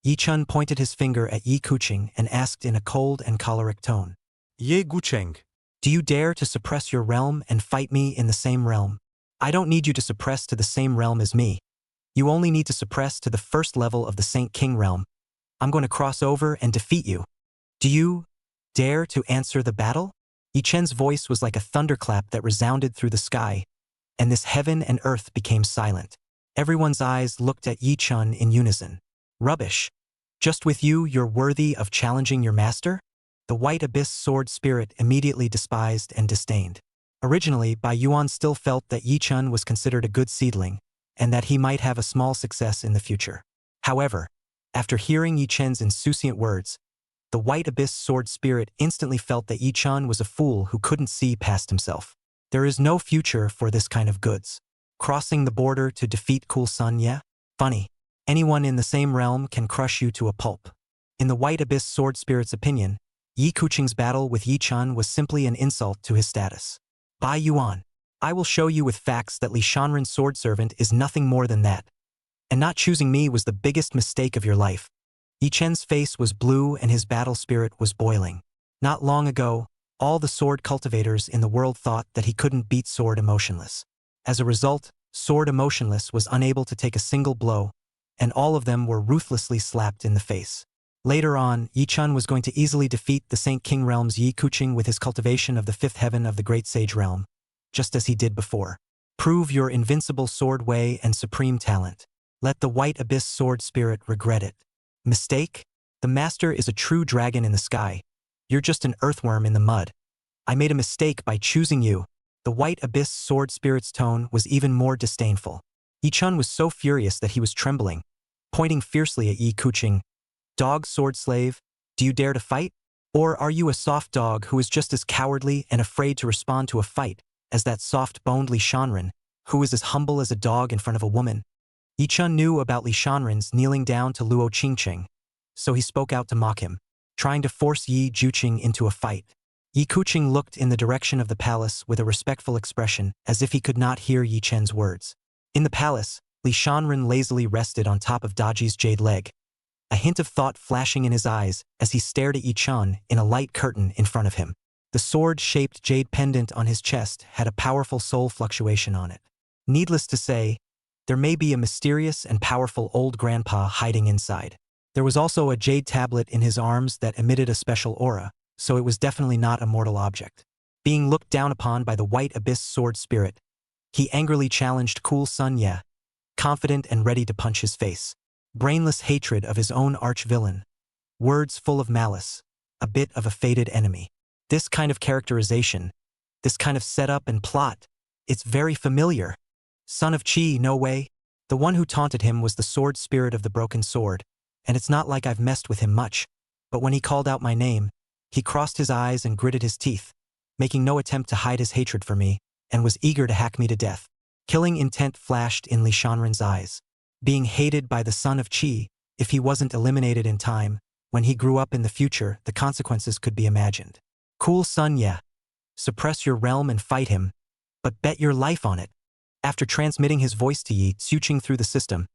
Yi Chun pointed his finger at Yi Kuching and asked in a cold and choleric tone, Ye Gucheng. "Do you dare to suppress your realm and fight me in the same realm? I don't need you to suppress to the same realm as me. You only need to suppress to the first level of the Saint King realm. I'm going to cross over and defeat you. Do you dare to answer the battle?" Yi Chen's voice was like a thunderclap that resounded through the sky, and this heaven and earth became silent. Everyone's eyes looked at Yi Chun in unison. Rubbish. Just with you, you're worthy of challenging your master? The White Abyss sword spirit immediately despised and disdained. Originally, Bai Yuan still felt that Yi Chun was considered a good seedling, and that he might have a small success in the future. However, after hearing Yi Chen's insouciant words, the White Abyss sword spirit instantly felt that Yi Chun was a fool who couldn't see past himself. There is no future for this kind of goods. Crossing the border to defeat Cool Sun Ye? Funny. Anyone in the same realm can crush you to a pulp. In the White Abyss sword spirit's opinion, Yi Kuching's battle with Yi Chun was simply an insult to his status. Bai Yuan, I will show you with facts that Li Shanren's sword servant is nothing more than that. And not choosing me was the biggest mistake of your life. Yi Chen's face was blue and his battle spirit was boiling. Not long ago, all the sword cultivators in the world thought that he couldn't beat Sword Emotionless. As a result, Sword Emotionless was unable to take a single blow, and all of them were ruthlessly slapped in the face. Later on, Yi Chun was going to easily defeat the Saint King realm's Yi Kuching with his cultivation of the fifth heaven of the Great Sage realm, just as he did before. Prove your invincible sword way and supreme talent. Let the White Abyss sword spirit regret it. Mistake? The master is a true dragon in the sky. You're just an earthworm in the mud. I made a mistake by choosing you. The White Abyss sword spirit's tone was even more disdainful. Yi Chun was so furious that he was trembling, pointing fiercely at Yi Kuching. Dog sword slave, do you dare to fight? Or are you a soft dog who is just as cowardly and afraid to respond to a fight as that soft-boned Li Shanren, who is as humble as a dog in front of a woman? Yi Chun knew about Li Shanren's kneeling down to Luo Qingqing, so he spoke out to mock him, trying to force Yi Juqing into a fight. Yi Kuching looked in the direction of the palace with a respectful expression, as if he could not hear Yi Chen's words. In the palace, Li Shanren lazily rested on top of Daji's jade leg, a hint of thought flashing in his eyes as he stared at Yi Chun in a light curtain in front of him. The sword-shaped jade pendant on his chest had a powerful soul fluctuation on it. Needless to say, there may be a mysterious and powerful old grandpa hiding inside. There was also a jade tablet in his arms that emitted a special aura, so it was definitely not a mortal object. Being looked down upon by the White Abyss sword spirit, he angrily challenged Cool Sun Ye, confident and ready to punch his face. Brainless hatred of his own arch-villain. Words full of malice. A bit of a fated enemy. This kind of characterization, this kind of setup and plot, it's very familiar. Son of Qi, no way. The one who taunted him was the sword spirit of the broken sword, and it's not like I've messed with him much, but when he called out my name, he crossed his eyes and gritted his teeth, making no attempt to hide his hatred for me, and was eager to hack me to death. Killing intent flashed in Li Shanren's eyes. Being hated by the son of Qi, if he wasn't eliminated in time, when he grew up in the future, the consequences could be imagined. Cool Sun Ye, suppress your realm and fight him, but bet your life on it. After transmitting his voice to Yi Xuqing through the system,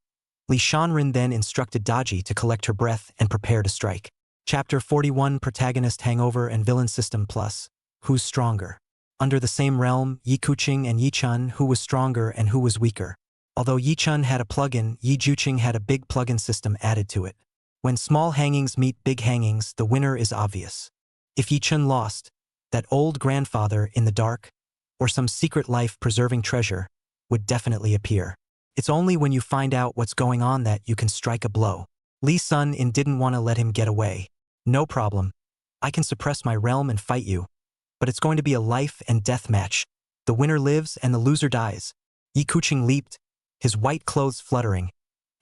Li Shanren then instructed Daji to collect her breath and prepare to strike. Chapter 41 Protagonist Hangover and Villain System Plus. Who's stronger? Under the same realm, Yi Kuching and Yi Chun, who was stronger and who was weaker? Although Yi Chun had a plugin, Yi Juqing had a big plugin system added to it. When small hangings meet big hangings, the winner is obvious. If Yi Chun lost, that old grandfather in the dark, or some secret life-preserving treasure, would definitely appear. It's only when you find out what's going on that you can strike a blow. Li Sun In didn't want to let him get away. No problem. I can suppress my realm and fight you. But it's going to be a life and death match. The winner lives and the loser dies. Yi Kuching leaped, his white clothes fluttering,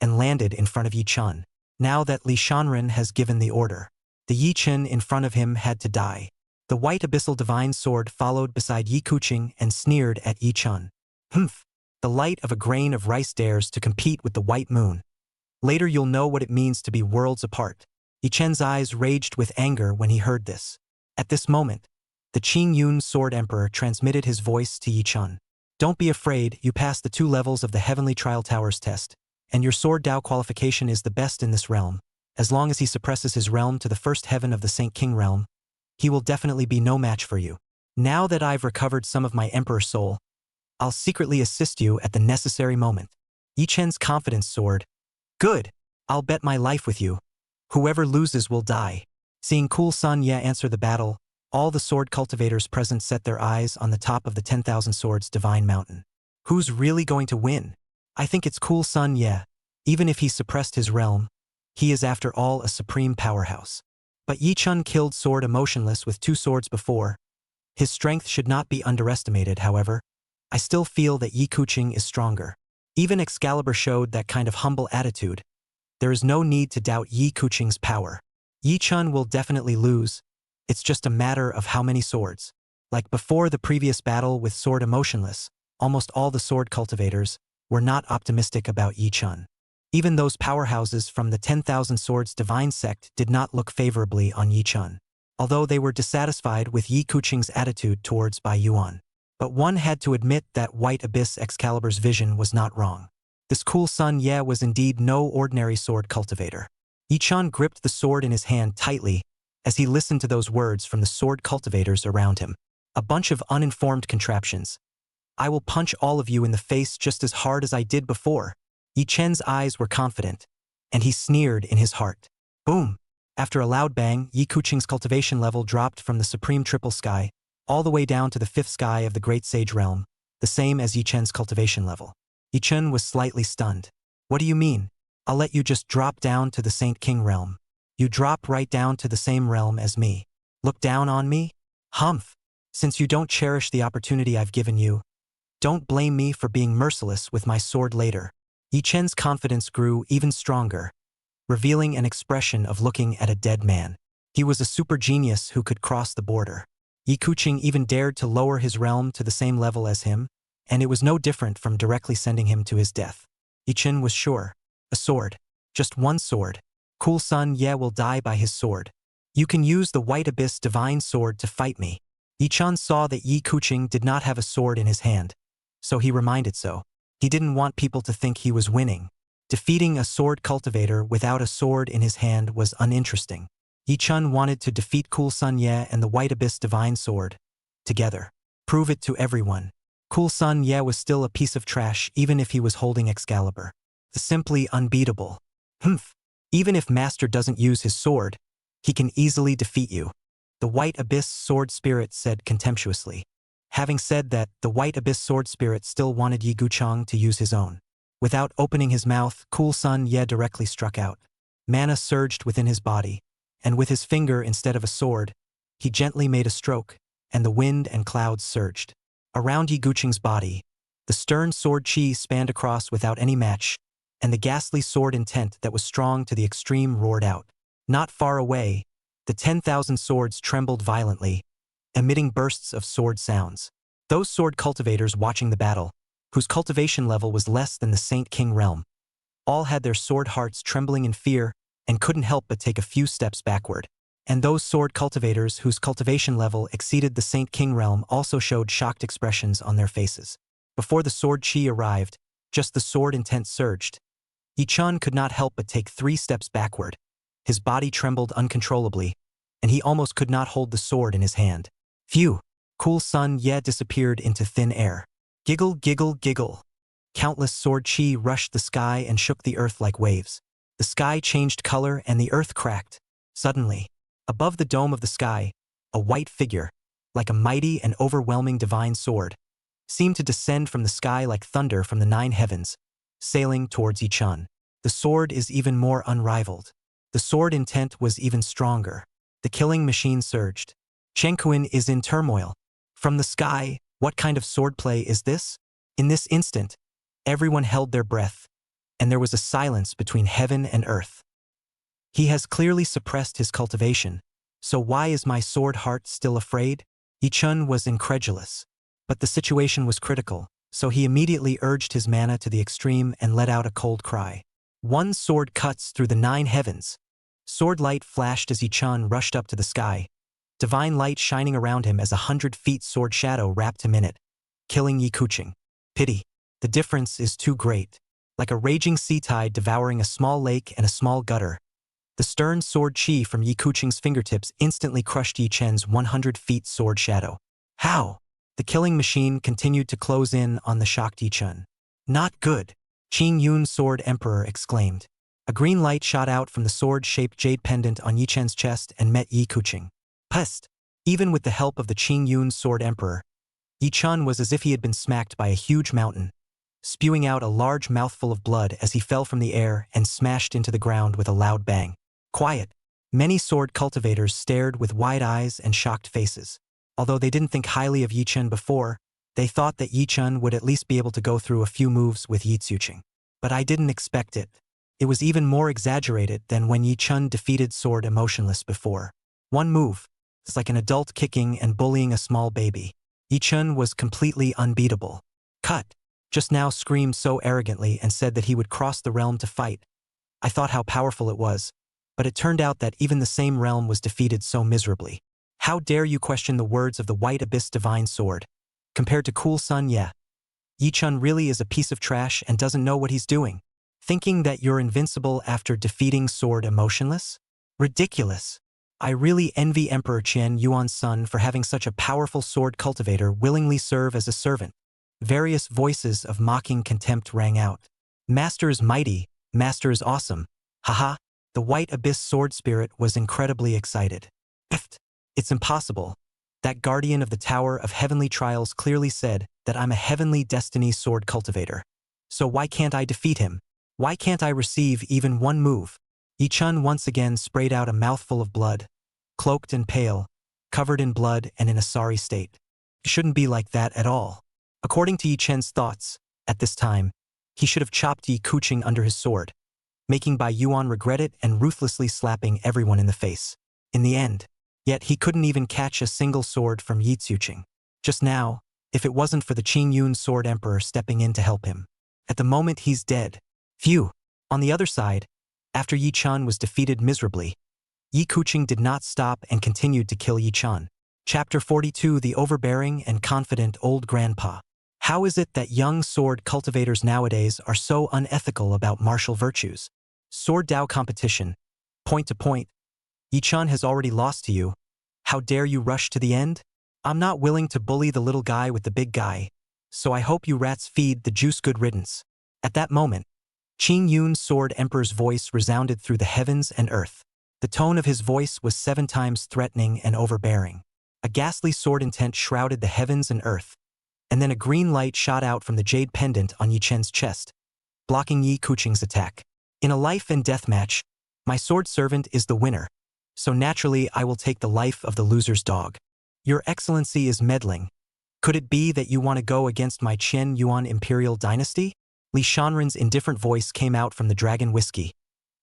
and landed in front of Yi Chun. Now that Li Shanren has given the order, the Yi Chun in front of him had to die. The white abyssal divine sword followed beside Yi Kuching and sneered at Yi Chun. Humph! The light of a grain of rice dares to compete with the white moon. Later you'll know what it means to be worlds apart. Yi Chen's eyes raged with anger when he heard this. At this moment, the Qing Yun Sword Emperor transmitted his voice to Yi Chun. Don't be afraid, you passed the 2 levels of the Heavenly Trial Towers test, and your Sword Dao qualification is the best in this realm. As long as he suppresses his realm to the first heaven of the Saint King realm, he will definitely be no match for you. Now that I've recovered some of my Emperor soul, I'll secretly assist you at the necessary moment. Yi Chen's confidence soared. Good! I'll bet my life with you. Whoever loses will die. Seeing Cool Sun Ye answer the battle, all the sword cultivators present set their eyes on the top of the 10,000 Swords Divine Mountain. Who's really going to win? I think it's Cool Sun Ye. Even if he suppressed his realm, he is after all a supreme powerhouse. But Yi Chun killed Sword Emotionless with 2 swords before. His strength should not be underestimated, however. I still feel that Yi Kuching is stronger. Even Excalibur showed that kind of humble attitude. There is no need to doubt Yi Kuching's power. Yi Chun will definitely lose. It's just a matter of how many swords. Like before the previous battle with Sword Emotionless, almost all the sword cultivators were not optimistic about Yi Chun. Even those powerhouses from the 10,000 Swords Divine Sect did not look favorably on Yi Chun, although they were dissatisfied with Yi Kuching's attitude towards Bai Yuan. But one had to admit that White Abyss Excalibur's vision was not wrong. This Cool Sun Ye was indeed no ordinary sword cultivator. Yi Chun gripped the sword in his hand tightly as he listened to those words from the sword cultivators around him. A bunch of uninformed contraptions. I will punch all of you in the face just as hard as I did before. Yi Chen's eyes were confident, and he sneered in his heart. Boom! After a loud bang, Yi Kuching's cultivation level dropped from the supreme triple sky, all the way down to the fifth sky of the Great Sage Realm, the same as Yi Chen's cultivation level. Yi Chen was slightly stunned. What do you mean? I'll let you just drop down to the Saint King realm. You drop right down to the same realm as me. Look down on me? Humph! Since you don't cherish the opportunity I've given you, don't blame me for being merciless with my sword later. Yi Chen's confidence grew even stronger, revealing an expression of looking at a dead man. He was a super genius who could cross the border. Yi Kuching even dared to lower his realm to the same level as him, and it was no different from directly sending him to his death. Yi Chen was sure. A sword. Just one sword. Cool Sun Ye will die by his sword. You can use the White Abyss Divine Sword to fight me. Yi Chen saw that Yi Kuching did not have a sword in his hand, so he reminded so. He didn't want people to think he was winning. Defeating a sword cultivator without a sword in his hand was uninteresting. Yi Chen wanted to defeat Cool Sun Ye and the White Abyss Divine Sword together. Prove it to everyone. Cool Sun Ye was still a piece of trash even if he was holding Excalibur. Simply unbeatable. Humph. Even if Master doesn't use his sword, he can easily defeat you. The White Abyss Sword Spirit said contemptuously. Having said that, the White Abyss Sword Spirit still wanted Yi Guchang to use his own. Without opening his mouth, Cool Sun Ye directly struck out. Mana surged within his body, and with his finger instead of a sword, he gently made a stroke, and the wind and clouds surged. Around Yi Guching's body, the stern sword chi spanned across without any match, and the ghastly sword intent that was strong to the extreme roared out. Not far away, the 10,000 swords trembled violently, emitting bursts of sword sounds. Those sword cultivators watching the battle, whose cultivation level was less than the Saint King realm, all had their sword hearts trembling in fear and couldn't help but take a few steps backward. And those sword cultivators whose cultivation level exceeded the Saint King realm also showed shocked expressions on their faces. Before the sword chi arrived, just the sword intent surged. Yi Chen could not help but take 3 steps backward. His body trembled uncontrollably, and he almost could not hold the sword in his hand. Phew! Cool Sun Ye disappeared into thin air. Giggle, giggle, giggle. Countless sword chi rushed the sky and shook the earth like waves. The sky changed color and the earth cracked. Suddenly, above the dome of the sky, a white figure, like a mighty and overwhelming divine sword, seemed to descend from the sky like thunder from the 9 heavens, sailing towards Yi Chen. The sword is even more unrivaled. The sword intent was even stronger. The killing machine surged. Chen Kuin is in turmoil. From the sky, what kind of swordplay is this? In this instant, everyone held their breath, and there was a silence between heaven and earth. He has clearly suppressed his cultivation, so why is my sword heart still afraid? Yi Chen was incredulous. But the situation was critical, so he immediately urged his mana to the extreme and let out a cold cry. One sword cuts through the 9 heavens. Sword light flashed as Yi Chen rushed up to the sky, divine light shining around him as 100 feet sword shadow wrapped him in it, killing Yi Kuching. Pity. The difference is too great. Like a raging sea tide devouring a small lake and a small gutter, the stern sword chi from Yi Kuching's fingertips instantly crushed Yi Chen's 100 feet sword shadow. How? The killing machine continued to close in on the shocked Yi Chen. Not good. Qing Yun's sword emperor exclaimed. A green light shot out from the sword-shaped jade pendant on Yi Chen's chest and met Yi Kuching. Pest! Even with the help of the Qing Yun's sword emperor, Yi Chen was as if he had been smacked by a huge mountain, spewing out a large mouthful of blood as he fell from the air and smashed into the ground with a loud bang. Quiet. Many sword cultivators stared with wide eyes and shocked faces. Although they didn't think highly of Yi Chen before, they thought that Yi Chen would at least be able to go through a few moves with Yi Tsuching. But I didn't expect it. It was even more exaggerated than when Yi Chen defeated Sword Emotionless before. One move. It's like an adult kicking and bullying a small baby. Yi Chen was completely unbeatable. Cut. Just now screamed so arrogantly and said that he would cross the realm to fight. I thought how powerful it was, but it turned out that even the same realm was defeated so miserably. How dare you question the words of the White Abyss Divine Sword? Compared to Cool Sun Ye, Yi Chen really is a piece of trash and doesn't know what he's doing. Thinking that you're invincible after defeating Sword Emotionless? Ridiculous. I really envy Emperor Qian Yuan's son for having such a powerful sword cultivator willingly serve as a servant. Various voices of mocking contempt rang out. Master is mighty, Master is awesome. Haha, the white abyss sword spirit was incredibly excited. It's impossible. That guardian of the Tower of Heavenly Trials clearly said that I'm a heavenly destiny sword cultivator. So why can't I defeat him? Why can't I receive even one move? Yi-chun once again sprayed out a mouthful of blood, cloaked and pale, covered in blood and in a sorry state. It shouldn't be like that at all. According to Yi-chen's thoughts, at this time, he should have chopped Yi Kuching under his sword, making Bai Yuan regret it and ruthlessly slapping everyone in the face. In the end, yet he couldn't even catch a single sword from Yi Tsuching. Just now, if it wasn't for the Qing Yun Sword Emperor stepping in to help him. At the moment he's dead. Phew! On the other side, after Yi Chun was defeated miserably, Yi Kuching did not stop and continued to kill Yi Chun. Chapter 42: The Overbearing and Confident Old Grandpa. How is it that young sword cultivators nowadays are so unethical about martial virtues? Sword Dao competition. Point to point. Yi Chun has already lost to you. How dare you rush to the end? I'm not willing to bully the little guy with the big guy, so I hope you rats feed the juice good riddance. At that moment, Qing Yun Sword Emperor's voice resounded through the heavens and earth. The tone of his voice was 7 times threatening and overbearing. A ghastly sword intent shrouded the heavens and earth, and then a green light shot out from the jade pendant on Yi Chen's chest, blocking Yi Kuching's attack. In a life and death match, my sword servant is the winner, so naturally I will take the life of the loser's dog. Your Excellency is meddling. Could it be that you want to go against my Qian Yuan Imperial Dynasty? Li Shanren's indifferent voice came out from the dragon whiskey,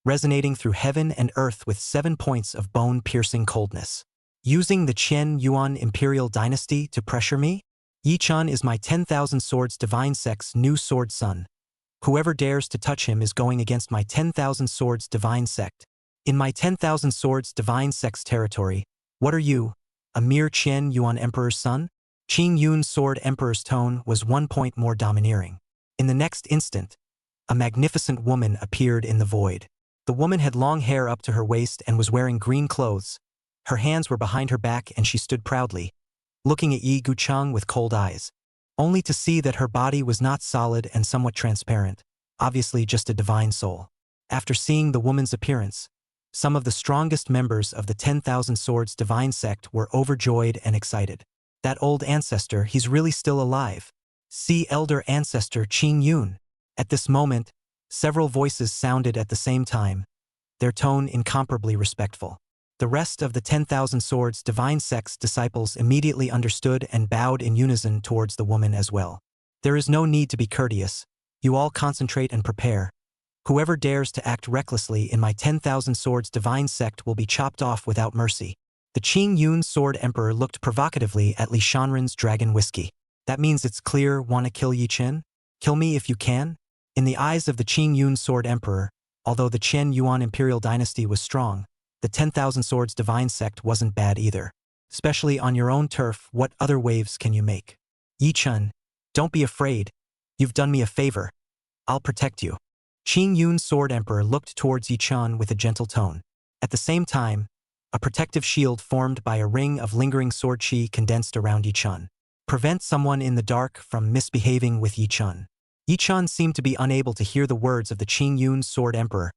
resonating through heaven and earth with 7 points of bone-piercing coldness. Using the Qian Yuan Imperial Dynasty to pressure me? Yi Chun is my 10,000 Swords Divine Sect's new sword son. Whoever dares to touch him is going against my 10,000 Swords Divine Sect. In my 10,000 Swords Divine Sect's territory, what are you, a mere Qian Yuan Emperor's son? Qing Yun Sword Emperor's tone was 1 point more domineering. In the next instant, a magnificent woman appeared in the void. The woman had long hair up to her waist and was wearing green clothes. Her hands were behind her back and she stood proudly, looking at Yi Gucheng with cold eyes, only to see that her body was not solid and somewhat transparent, obviously just a divine soul. After seeing the woman's appearance, some of the strongest members of the 10,000 Swords Divine Sect were overjoyed and excited. That old ancestor, he's really still alive. See elder ancestor Qing Yun. At this moment, several voices sounded at the same time, their tone incomparably respectful. The rest of the 10,000 Swords Divine Sect's disciples immediately understood and bowed in unison towards the woman as well. There is no need to be courteous. You all concentrate and prepare. Whoever dares to act recklessly in my 10,000 Swords Divine Sect will be chopped off without mercy. The Qing Yun Sword Emperor looked provocatively at Li Shanren's dragon whiskey. That means it's clear, wanna kill Yi Chen? Kill me if you can? In the eyes of the Qing Yun Sword Emperor, although the Qian Yuan Imperial Dynasty was strong, the 10,000 Swords Divine Sect wasn't bad either. Especially on your own turf, what other waves can you make? Yi Chen, don't be afraid. You've done me a favor. I'll protect you. Qing Yun Sword Emperor looked towards Yi Chen with a gentle tone. At the same time, a protective shield formed by a ring of lingering sword chi condensed around Yi Chen. Prevent someone in the dark from misbehaving with Yi Chen. Yi Chen seemed to be unable to hear the words of the Qing Yun Sword Emperor,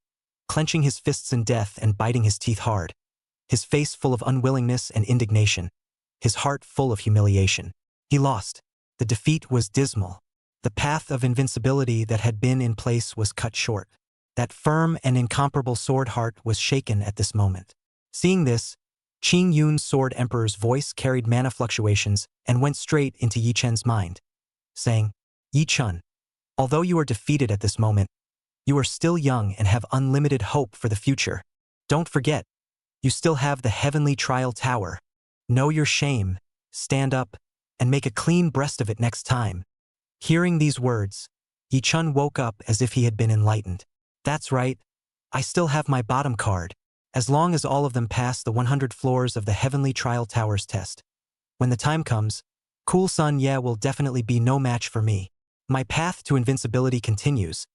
clenching his fists in death and biting his teeth hard, his face full of unwillingness and indignation, his heart full of humiliation. He lost. The defeat was dismal. The path of invincibility that had been in place was cut short. That firm and incomparable sword heart was shaken at this moment. Seeing this, Qing Yun Sword Emperor's voice carried mana fluctuations and went straight into Yi Chen's mind, saying, Yi Chen, although you are defeated at this moment, you are still young and have unlimited hope for the future. Don't forget, you still have the Heavenly Trial Tower. Know your shame, stand up, and make a clean breast of it next time. Hearing these words, Yi Chen woke up as if he had been enlightened. That's right, I still have my bottom card, as long as all of them pass the 100 floors of the Heavenly Trial Tower's test. When the time comes, Cool Sun Ye will definitely be no match for me. My path to invincibility continues.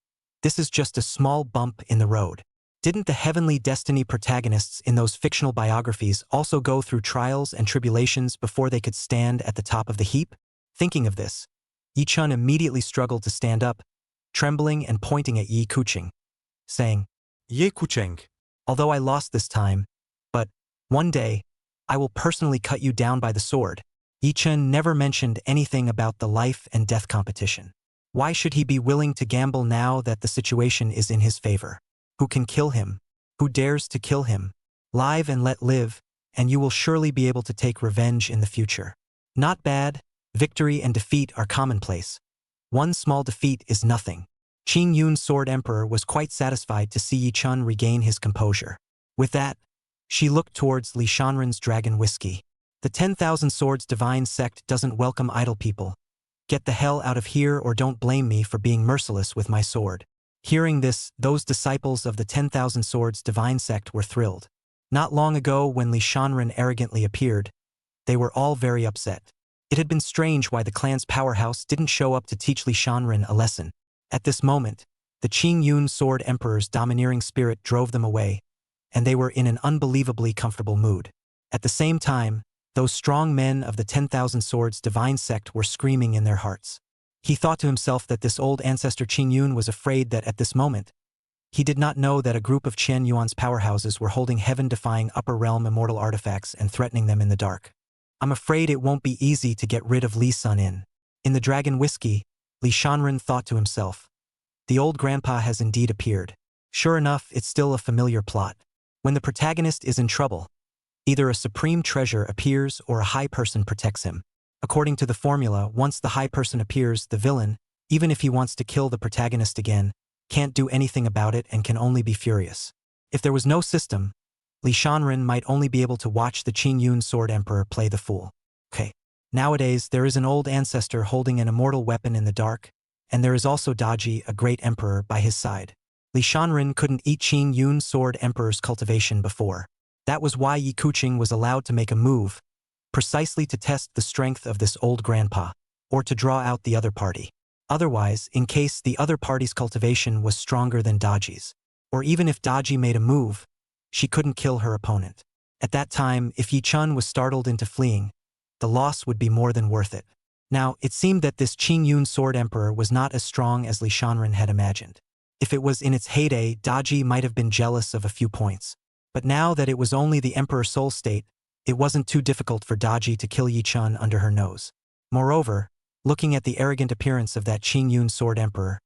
This is just a small bump in the road. Didn't the Heavenly Destiny protagonists in those fictional biographies also go through trials and tribulations before they could stand at the top of the heap? Thinking of this, Yi Chen immediately struggled to stand up, trembling and pointing at Yi Kuching, saying, Ye Kucheng. "Although I lost this time, but one day, I will personally cut you down by the sword." Yi Chen never mentioned anything about the life and death competition. Why should he be willing to gamble now that the situation is in his favor? Who can kill him? Who dares to kill him? Live and let live, and you will surely be able to take revenge in the future. Not bad, victory and defeat are commonplace. One small defeat is nothing. Qing Yun's Sword Emperor was quite satisfied to see Yi Chun regain his composure. With that, she looked towards Li Shanren's Dragon Whiskey. The 10,000 Swords Divine Sect doesn't welcome idle people. Get the hell out of here or don't blame me for being merciless with my sword. Hearing this, those disciples of the 10,000 Swords Divine Sect were thrilled. Not long ago, when Li Shanren arrogantly appeared, they were all very upset. It had been strange why the clan's powerhouse didn't show up to teach Li Shanren a lesson. At this moment, the Qing Yun Sword Emperor's domineering spirit drove them away, and they were in an unbelievably comfortable mood. At the same time, those strong men of the 10,000 Swords Divine Sect were screaming in their hearts. He thought to himself that this old ancestor Qing Yun was afraid that at this moment, he did not know that a group of Chen Yuan's powerhouses were holding heaven-defying upper realm immortal artifacts and threatening them in the dark. I'm afraid it won't be easy to get rid of Li Sun in. In the Dragon Whiskey, Li Shanren thought to himself, the old grandpa has indeed appeared. Sure enough, it's still a familiar plot. When the protagonist is in trouble, either a supreme treasure appears or a high person protects him. According to the formula, once the high person appears, the villain, even if he wants to kill the protagonist again, can't do anything about it and can only be furious. If there was no system, Li Shanren might only be able to watch the Qing Yun Sword Emperor play the fool. Okay. Nowadays, there is an old ancestor holding an immortal weapon in the dark, and there is also Daji, a great emperor, by his side. Li Shanren couldn't eat Qing Yun Sword Emperor's cultivation before. That was why Yi Kuching was allowed to make a move, precisely to test the strength of this old grandpa, or to draw out the other party. Otherwise, in case the other party's cultivation was stronger than Daji's, or even if Daji made a move, she couldn't kill her opponent. At that time, if Yi Chun was startled into fleeing, the loss would be more than worth it. Now, it seemed that this Qing Yun Sword Emperor was not as strong as Li Shanren had imagined. If it was in its heyday, Daji might have been jealous of a few points. But now that it was only the Emperor Soul State, it wasn't too difficult for Daji to kill Yi Chun under her nose. Moreover, looking at the arrogant appearance of that Qing Yun Sword Emperor,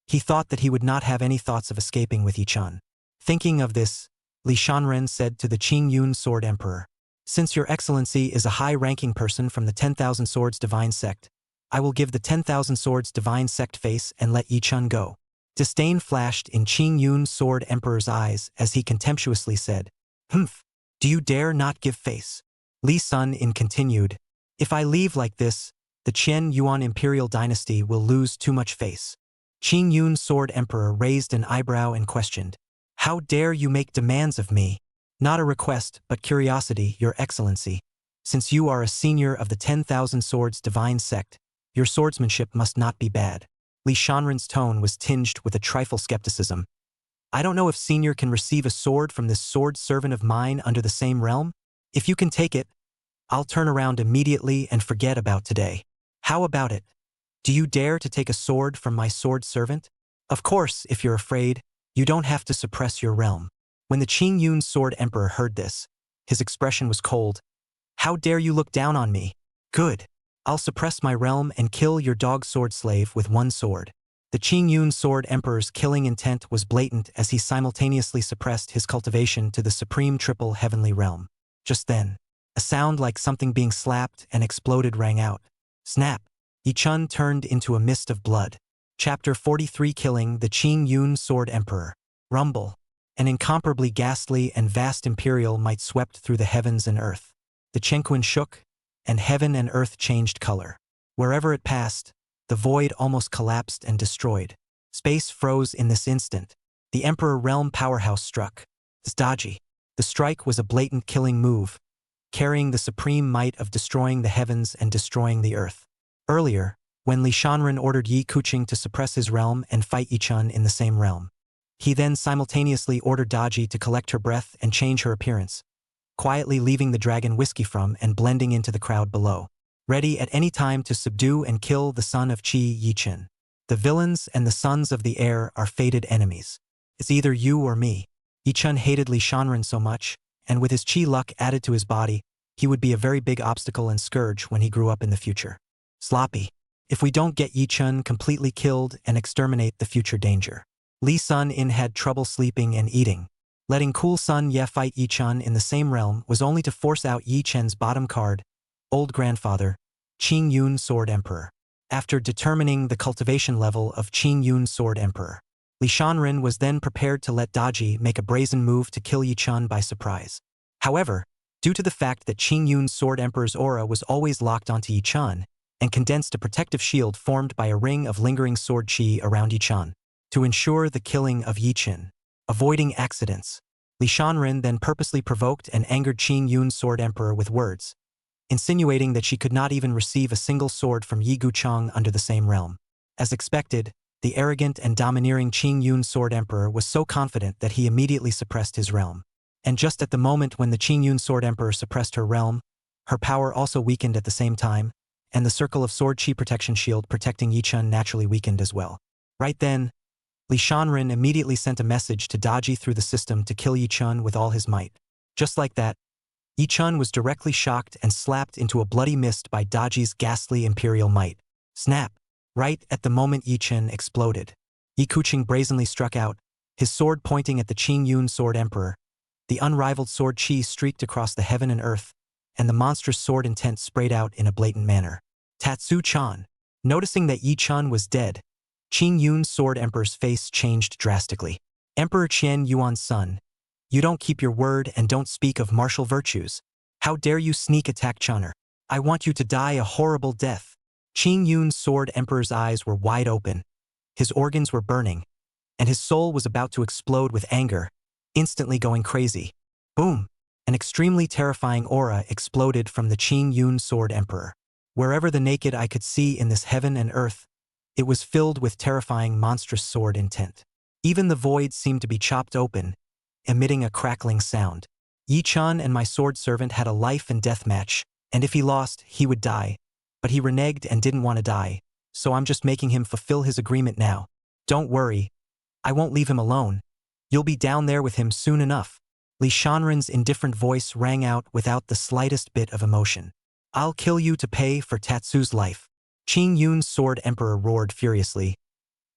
he thought that he would not have any thoughts of escaping with Yi Chun. Thinking of this, Li Shanren said to the Qing Yun Sword Emperor, "Since your excellency is a high-ranking person from the 10,000 Swords Divine Sect, I will give the 10,000 Swords Divine Sect face and let Yi Chun go." Disdain flashed in Qing Yun Sword Emperor's eyes as he contemptuously said, "Humph, do you dare not give face?" Li Sun continued, "If I leave like this, the Qian Yuan Imperial Dynasty will lose too much face." Qing Yun Sword Emperor raised an eyebrow and questioned, "How dare you make demands of me?" "Not a request, but curiosity, your excellency. Since you are a senior of the 10,000 Swords Divine Sect, your swordsmanship must not be bad." Li Shanren's tone was tinged with a trifle skepticism. "I don't know if senior can receive a sword from this sword servant of mine under the same realm. If you can take it, I'll turn around immediately and forget about today. How about it? Do you dare to take a sword from my sword servant? Of course, if you're afraid, you don't have to suppress your realm." When the Qing Yun Sword Emperor heard this, his expression was cold. "How dare you look down on me? Good. I'll suppress my realm and kill your dog sword slave with one sword." The Qing Yun Sword Emperor's killing intent was blatant as he simultaneously suppressed his cultivation to the supreme triple heavenly realm. Just then, a sound like something being slapped and exploded rang out. Snap! Yi Chun turned into a mist of blood. Chapter 43, Killing the Qing Yun Sword Emperor. Rumble. An incomparably ghastly and vast imperial might swept through the heavens and earth. The Chenquin shook, and heaven and earth changed color. Wherever it passed, the void almost collapsed and destroyed. Space froze in this instant. The Emperor Realm powerhouse struck. Daji. The strike was a blatant killing move, carrying the supreme might of destroying the heavens and destroying the earth. Earlier, when Li Shanren ordered Yi Kuching to suppress his realm and fight Yi Chun in the same realm, he then simultaneously ordered Daji to collect her breath and change her appearance, quietly leaving the dragon whiskey from and blending into the crowd below, ready at any time to subdue and kill the son of Qi Yichen. The villains and the sons of the air are fated enemies. It's either you or me. Yi-chun hated Li Shanren so much, and with his chi luck added to his body, he would be a very big obstacle and scourge when he grew up in the future. Sloppy. If we don't get Yi-chun completely killed and exterminate the future danger. Li Sun-in had trouble sleeping and eating. Letting Cool Sun Ye fight Yi-chun in the same realm was only to force out Yi-chen's bottom card, Old Grandfather, Qing Yun Sword Emperor. After determining the cultivation level of Qing Yun Sword Emperor, Li Shanren was then prepared to let Daji make a brazen move to kill Yi-chun by surprise. However, due to the fact that Qing Yun Sword Emperor's aura was always locked onto Yi-chun, and condensed a protective shield formed by a ring of lingering sword chi around Yi-chun, to ensure the killing of Yi-chin. Avoiding accidents, Li Shanren then purposely provoked and angered Qing Yun Sword Emperor with words, insinuating that she could not even receive a single sword from Yi Guchang under the same realm. As expected, the arrogant and domineering Qing Yun Sword Emperor was so confident that he immediately suppressed his realm. And just at the moment when the Qing Yun Sword Emperor suppressed her realm, her power also weakened at the same time, and the circle of sword chi protection shield protecting Yi-chun naturally weakened as well. Right then, Li Shanren immediately sent a message to Daji through the system to kill Yi-chun with all his might. Just like that, Yi-chun was directly shocked and slapped into a bloody mist by Daji's ghastly imperial might. Snap! Right at the moment Yi-chun exploded, Yi Kuching brazenly struck out, his sword pointing at the Qing Yun Sword Emperor. The unrivaled sword chi streaked across the heaven and earth, and the monstrous sword intent sprayed out in a blatant manner. Tatsu-chan. Noticing that Yi-chun was dead, Qing Yun's Sword Emperor's face changed drastically. Emperor Qian Yuan's son, you don't keep your word and don't speak of martial virtues. How dare you sneak attack Chun'er? I want you to die a horrible death. Qing Yun's Sword Emperor's eyes were wide open, his organs were burning, and his soul was about to explode with anger, instantly going crazy. Boom! An extremely terrifying aura exploded from the Qing Yun Sword Emperor. Wherever the naked eye could see in this heaven and earth, it was filled with terrifying monstrous sword intent. Even the void seemed to be chopped open, emitting a crackling sound. Yi-chun and my sword servant had a life and death match, and if he lost, he would die. But he reneged and didn't want to die, so I'm just making him fulfill his agreement now. Don't worry, I won't leave him alone. You'll be down there with him soon enough. Li Shanren's indifferent voice rang out without the slightest bit of emotion. I'll kill you to pay for Tatsu's life. Qing Yun's Sword Emperor roared furiously.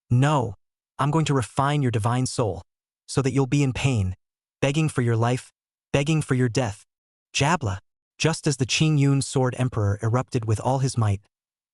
No, I'm going to refine your divine soul, so that you'll be in pain, begging for your life, begging for your death. Jabla! Just as the Qing Yun's Sword Emperor erupted with all his might,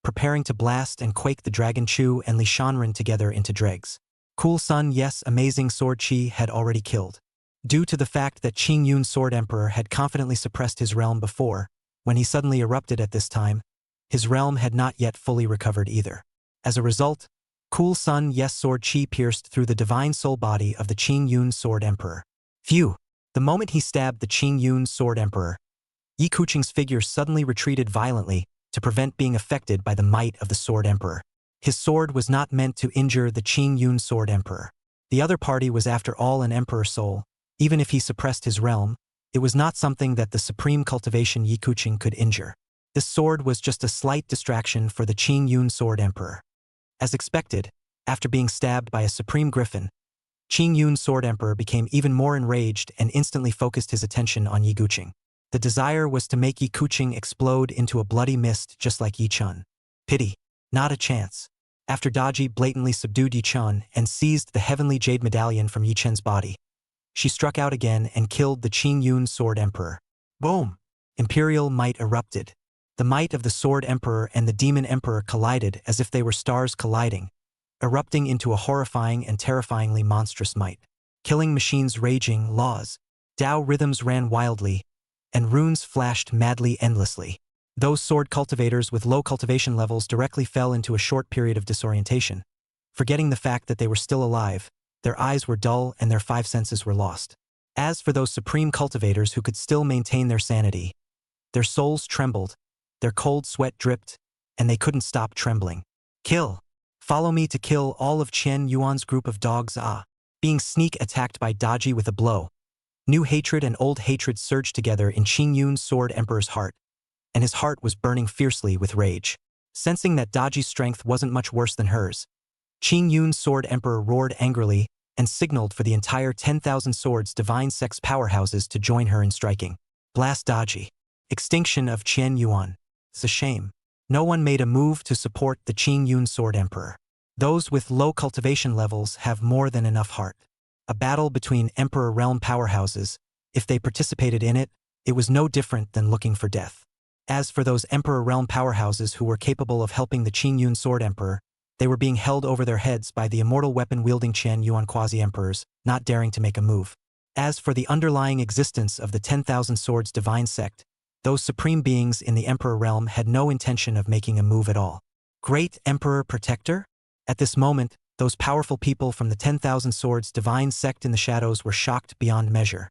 preparing to blast and quake the Dragon Chu and Li Shanren together into dregs. Cool Sun Yes amazing sword chi had already killed. Due to the fact that Qing Yun's Sword Emperor had confidently suppressed his realm before, when he suddenly erupted at this time, his realm had not yet fully recovered either. As a result, Cool Sun Yes sword chi pierced through the divine soul body of the Qing Yun's Sword Emperor. Phew! The moment he stabbed the Qing Yun's Sword Emperor, Yi Kuching's figure suddenly retreated violently to prevent being affected by the might of the Sword Emperor. His sword was not meant to injure the Qing Yun's Sword Emperor. The other party was after all an emperor soul. Even if he suppressed his realm, it was not something that the supreme cultivation Yi Kuching could injure. This sword was just a slight distraction for the Qing Yun Sword Emperor. As expected, after being stabbed by a supreme griffin, Qing Yun's Sword Emperor became even more enraged and instantly focused his attention on Yi Kuching. The desire was to make Yi Kuching explode into a bloody mist just like Yi-chun. Pity. Not a chance. After Daji blatantly subdued Yi-chun and seized the heavenly jade medallion from Yi-chen's body, she struck out again and killed the Qing Yun's Sword Emperor. Boom! Imperial might erupted. The might of the Sword Emperor and the Demon Emperor collided as if they were stars colliding, erupting into a horrifying and terrifyingly monstrous might. Killing machines raging, laws, Tao rhythms ran wildly, and runes flashed madly endlessly. Those sword cultivators with low cultivation levels directly fell into a short period of disorientation. Forgetting the fact that they were still alive, their eyes were dull and their five senses were lost. As for those supreme cultivators who could still maintain their sanity, their souls trembled, their cold sweat dripped, and they couldn't stop trembling. Kill! Follow me to kill all of Qian Yuan's group of dogs. Being sneak attacked by Daji with a blow. New hatred and old hatred surged together in Qing Yun's Sword Emperor's heart, and his heart was burning fiercely with rage. Sensing that Daji's strength wasn't much worse than hers, Qing Yun's Sword Emperor roared angrily and signaled for the entire 10,000 Swords Divine Sex powerhouses to join her in striking. Blast Daji. Extinction of Qian Yuan. It's a shame. No one made a move to support the Qing Yun Sword Emperor. Those with low cultivation levels have more than enough heart. A battle between Emperor Realm powerhouses, if they participated in it, it was no different than looking for death. As for those Emperor Realm powerhouses who were capable of helping the Qing Yun Sword Emperor, they were being held over their heads by the immortal weapon-wielding Qian Yuan quasi-emperors, not daring to make a move. As for the underlying existence of the 10,000 Swords Divine Sect, those supreme beings in the Emperor Realm had no intention of making a move at all. Great Emperor Protector? At this moment, those powerful people from the 10,000 Swords Divine Sect in the shadows were shocked beyond measure.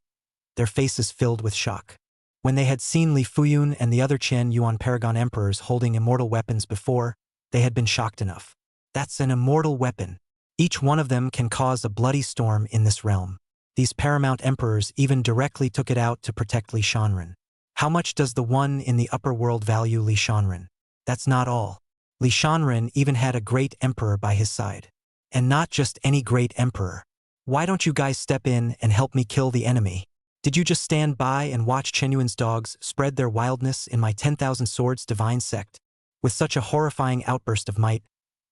Their faces filled with shock. When they had seen Li Fuyun and the other Qian Yuan Paragon Emperors holding immortal weapons before, they had been shocked enough. That's an immortal weapon. Each one of them can cause a bloody storm in this realm. These paramount emperors even directly took it out to protect Li Shanren. How much does the one in the upper world value Li Shanren? That's not all. Li Shanren even had a great emperor by his side. And not just any great emperor. Why don't you guys step in and help me kill the enemy? Did you just stand by and watch Chen Yuan's dogs spread their wildness in my 10,000 Swords Divine Sect? With such a horrifying outburst of might,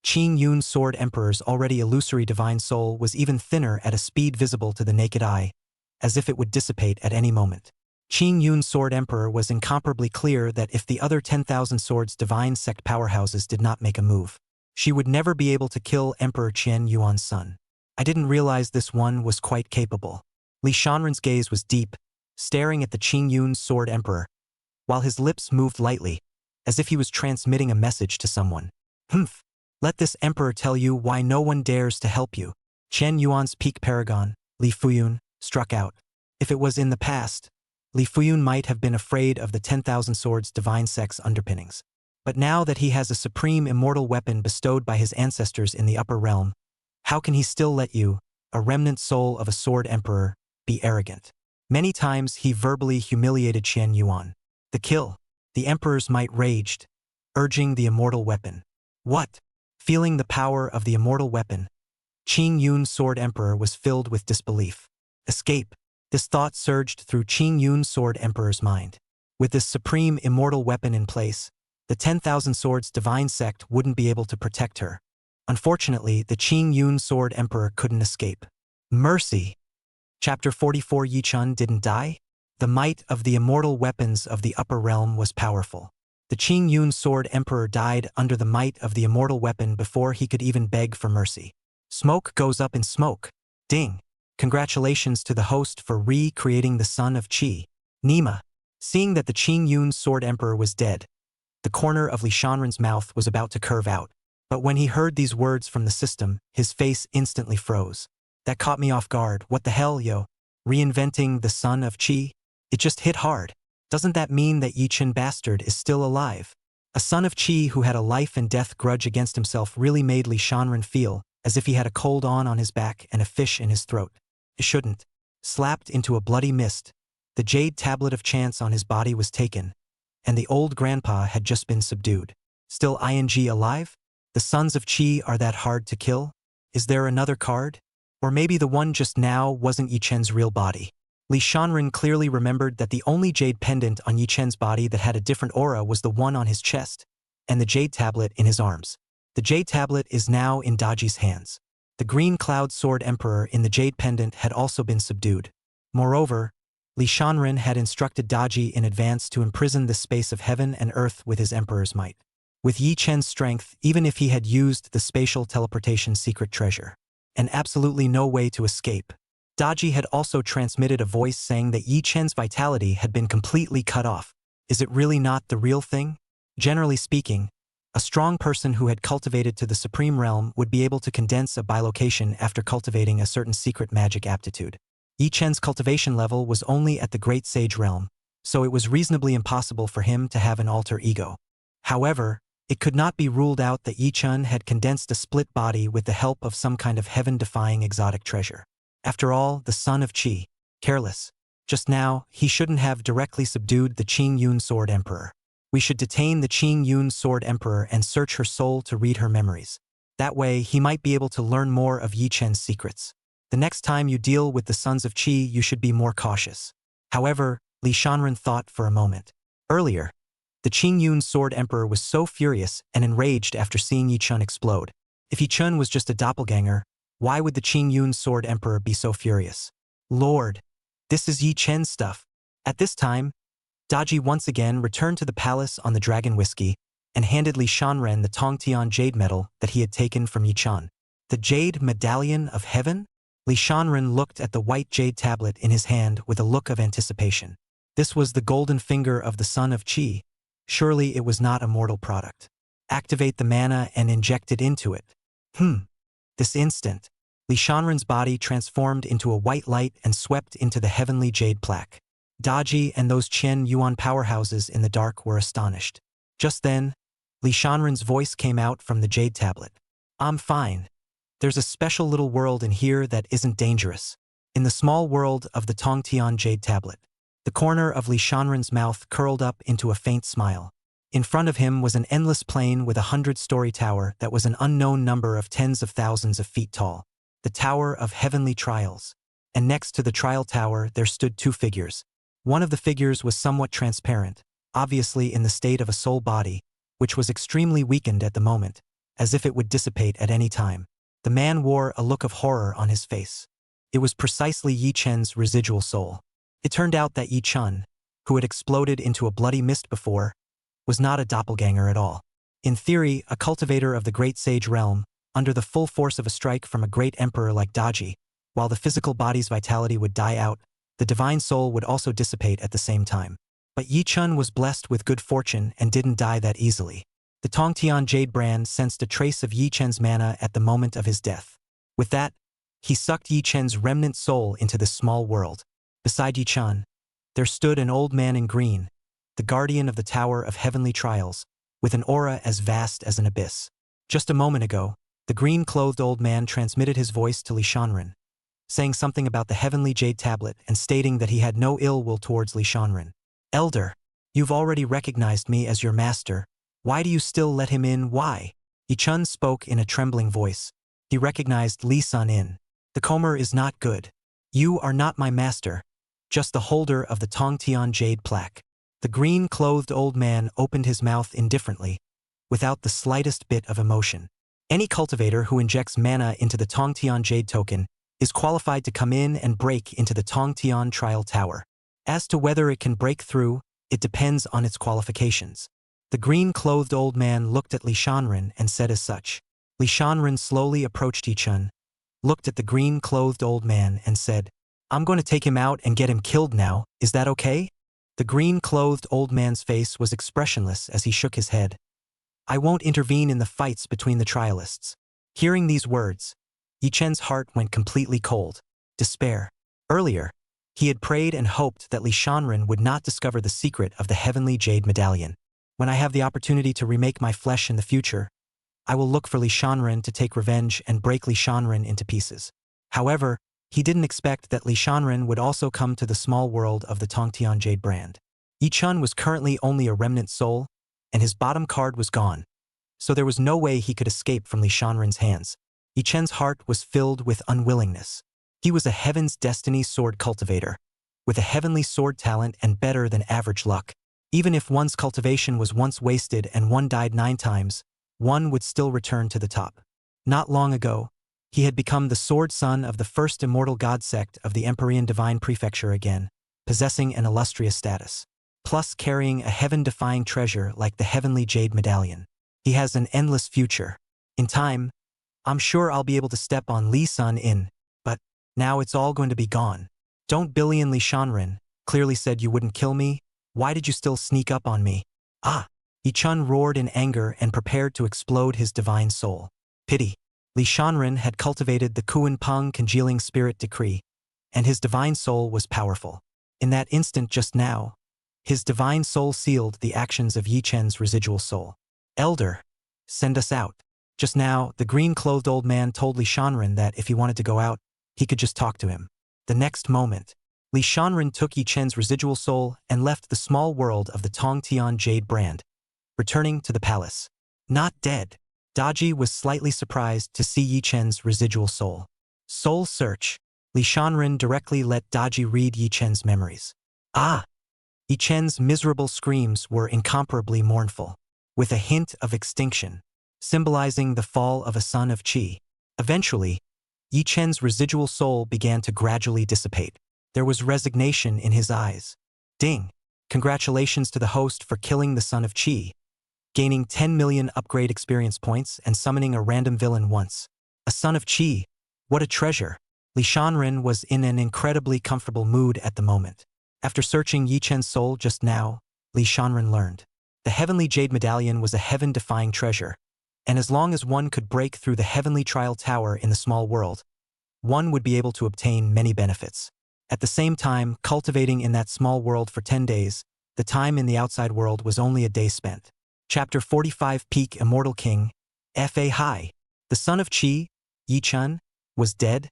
Qing Yun's Sword Emperor's already illusory divine soul was even thinner at a speed visible to the naked eye, as if it would dissipate at any moment. Qing Yun's Sword Emperor was incomparably clear that if the other 10,000 Swords Divine Sect powerhouses did not make a move, she would never be able to kill Emperor Qian Yuan's son. I didn't realize this one was quite capable. Li Shanren's gaze was deep, staring at the Qing Yun's Sword Emperor, while his lips moved lightly, as if he was transmitting a message to someone. Humph! Let this emperor tell you why no one dares to help you. Qian Yuan's peak paragon, Li Fuyun, struck out. If it was in the past, Li Fuyun might have been afraid of the 10,000 Swords Divine Sect's underpinnings. But now that he has a supreme immortal weapon bestowed by his ancestors in the upper realm, how can he still let you, a remnant soul of a sword emperor, be arrogant? Many times he verbally humiliated Qian Yuan. The kill. The emperor's might raged, urging the immortal weapon. What? Feeling the power of the immortal weapon, Qing Yun's Sword Emperor was filled with disbelief. Escape. This thought surged through Qing Yun's Sword Emperor's mind. With this supreme immortal weapon in place, the 10,000 Swords Divine Sect wouldn't be able to protect her. Unfortunately, the Qing Yun's Sword Emperor couldn't escape. Mercy. Chapter 44. Yi Chun didn't die? The might of the immortal weapons of the upper realm was powerful. The Qing Yun's Sword Emperor died under the might of the immortal weapon before he could even beg for mercy. Smoke goes up in smoke. Ding. Congratulations to the host for re-creating the son of Qi. Nima. Seeing that the Qing Yun's Sword Emperor was dead, the corner of Li Shanren's mouth was about to curve out. But when he heard these words from the system, his face instantly froze. That caught me off guard. What the hell, yo? Reinventing the son of Qi? It just hit hard. Doesn't that mean that Yi Chen bastard is still alive? A son of Qi who had a life and death grudge against himself really made Li Shanren feel as if he had a cold on his back and a fish in his throat. It shouldn't. Slapped into a bloody mist, the jade tablet of chance on his body was taken, and the old grandpa had just been subdued. Still ing alive? The sons of Qi are that hard to kill? Is there another card? Or maybe the one just now wasn't Yi Chen's real body. Li Shanren clearly remembered that the only jade pendant on Yi Chen's body that had a different aura was the one on his chest, and the jade tablet in his arms. The jade tablet is now in Daji's hands. The green cloud sword emperor in the jade pendant had also been subdued. Moreover, Li Shanren had instructed Daji in advance to imprison the space of heaven and earth with his emperor's might. With Yi Chen's strength, even if he had used the spatial teleportation secret treasure, and absolutely no way to escape, Daji had also transmitted a voice saying that Yi Chen's vitality had been completely cut off. Is it really not the real thing? Generally speaking, a strong person who had cultivated to the supreme realm would be able to condense a bilocation after cultivating a certain secret magic aptitude. Yi Chen's cultivation level was only at the Great Sage realm, so it was reasonably impossible for him to have an alter ego. However, it could not be ruled out that Yi Chen had condensed a split body with the help of some kind of heaven-defying exotic treasure. After all, the son of Qi, careless. Just now, he shouldn't have directly subdued the Qing Yun Sword Emperor. We should detain the Qing Yun Sword Emperor and search her soul to read her memories. That way, he might be able to learn more of Yi Chen's secrets. The next time you deal with the Sons of Qi, you should be more cautious. However, Li Shanren thought for a moment. Earlier, the Qingyun Sword Emperor was so furious and enraged after seeing Yi Chen explode. If Yi Chen was just a doppelganger, why would the Qingyun Sword Emperor be so furious? Lord, this is Yi Chen's stuff. At this time, Daji once again returned to the palace on the Dragon Whiskey and handed Li Shanren the Tongtian jade medal that he had taken from Yi Chen. The jade medallion of heaven? Li Shanren looked at the white jade tablet in his hand with a look of anticipation. This was the golden finger of the son of Qi. Surely it was not a mortal product. Activate the mana and inject it into it. This instant, Li Shanren's body transformed into a white light and swept into the heavenly jade plaque. Daji and those Qian Yuan powerhouses in the dark were astonished. Just then, Li Shanren's voice came out from the jade tablet. I'm fine. There's a special little world in here that isn't dangerous. In the small world of the Tongtian jade tablet, the corner of Li Shanren's mouth curled up into a faint smile. In front of him was an endless plain with a 100-story tower that was an unknown number of tens of thousands of feet tall. The Tower of Heavenly Trials. And next to the trial tower there stood two figures. One of the figures was somewhat transparent, obviously in the state of a soul body, which was extremely weakened at the moment, as if it would dissipate at any time. The man wore a look of horror on his face. It was precisely Yi Chen's residual soul. It turned out that Yi Chen, who had exploded into a bloody mist before, was not a doppelganger at all. In theory, a cultivator of the great sage realm, under the full force of a strike from a great emperor like Daji, while the physical body's vitality would die out, the divine soul would also dissipate at the same time. But Yi Chen was blessed with good fortune and didn't die that easily. The Tongtian Jade brand sensed a trace of Yi Chen's mana at the moment of his death. With that, he sucked Yi Chen's remnant soul into this small world. Beside Yi Chen, there stood an old man in green, the guardian of the Tower of Heavenly Trials, with an aura as vast as an abyss. Just a moment ago, the green-clothed old man transmitted his voice to Li Shanren, saying something about the heavenly jade tablet and stating that he had no ill will towards Li Shanren. Elder, you've already recognized me as your master. Why do you still let him in? Why? Yi Chen spoke in a trembling voice. He recognized Li Sun in. The Comer is not good. You are not my master, just the holder of the Tongtian jade plaque. The green-clothed old man opened his mouth indifferently, without the slightest bit of emotion. Any cultivator who injects mana into the Tongtian jade token is qualified to come in and break into the Tongtian trial tower. As to whether it can break through, it depends on its qualifications. The green-clothed old man looked at Li Shanren and said as such. Li Shanren slowly approached Yi Chen, looked at the green-clothed old man and said, I'm going to take him out and get him killed now, is that okay? The green-clothed old man's face was expressionless as he shook his head. I won't intervene in the fights between the trialists. Hearing these words, Yi Chen's heart went completely cold. Despair. Earlier, he had prayed and hoped that Li Shanren would not discover the secret of the heavenly jade medallion. When I have the opportunity to remake my flesh in the future, I will look for Li Shanren to take revenge and break Li Shanren into pieces. However, he didn't expect that Li Shanren would also come to the small world of the Tongtian Jade brand. Yi Chen was currently only a remnant soul, and his bottom card was gone, so there was no way he could escape from Li Shanren's hands. Yi Chen's heart was filled with unwillingness. He was a Heaven's Destiny sword cultivator, with a heavenly sword talent and better than average luck. Even if one's cultivation was once wasted and one died 9 times, one would still return to the top. Not long ago, he had become the sword son of the first immortal god sect of the Empyrean Divine Prefecture again, possessing an illustrious status, plus carrying a heaven-defying treasure like the heavenly jade medallion. He has an endless future. In time, I'm sure I'll be able to step on Li Sun in, but now it's all going to be gone. Don't Billion Li Shanren, clearly said you wouldn't kill me. Why did you still sneak up on me? Ah! Yi Chen roared in anger and prepared to explode his divine soul. Pity. Li Shanren had cultivated the Kuan Peng congealing spirit decree, and his divine soul was powerful. In that instant just now, his divine soul sealed the actions of Yi Chen's residual soul. Elder, send us out. Just now, the green-clothed old man told Li Shanren that if he wanted to go out, he could just talk to him. The next moment, Li Shanren took Yi Chen's residual soul and left the small world of the Tongtian Jade brand, returning to the palace. Not dead. Daji was slightly surprised to see Yi Chen's residual soul. Soul search. Li Shanren directly let Daji read Yi Chen's memories. Ah! Yi Chen's miserable screams were incomparably mournful, with a hint of extinction, symbolizing the fall of a son of Qi. Eventually, Yi Chen's residual soul began to gradually dissipate. There was resignation in his eyes. Ding! Congratulations to the host for killing the son of Qi, gaining 10 million upgrade experience points and summoning a random villain once. A son of Qi, what a treasure! Li Shanren was in an incredibly comfortable mood at the moment. After searching Yi Chen's soul just now, Li Shanren learned. The Heavenly Jade Medallion was a heaven-defying treasure, and as long as one could break through the Heavenly Trial Tower in the small world, one would be able to obtain many benefits. At the same time, cultivating in that small world for 10 days, the time in the outside world was only a day spent. Chapter 45 Peak Immortal King, Fa High. The son of Qi, Yi Chen, was dead,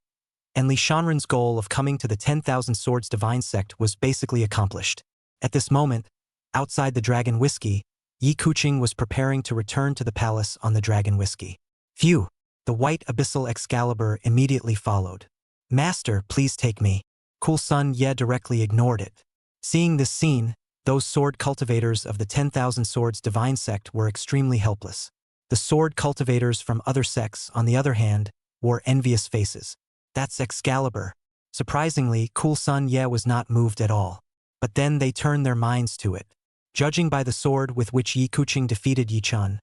and Li Shanren's goal of coming to the 10,000 Swords Divine Sect was basically accomplished. At this moment, outside the Dragon Whiskey, Yi Kuching was preparing to return to the palace on the Dragon Whiskey. Phew! The white abyssal Excalibur immediately followed. Master, please take me. Cool Sun Ye directly ignored it. Seeing this scene, those sword cultivators of the 10,000 Swords Divine Sect were extremely helpless. The sword cultivators from other sects, on the other hand, wore envious faces. That's Excalibur. Surprisingly, Cool Sun Ye was not moved at all. But then they turned their minds to it. Judging by the sword with which Yi Kuching defeated Yi Chen,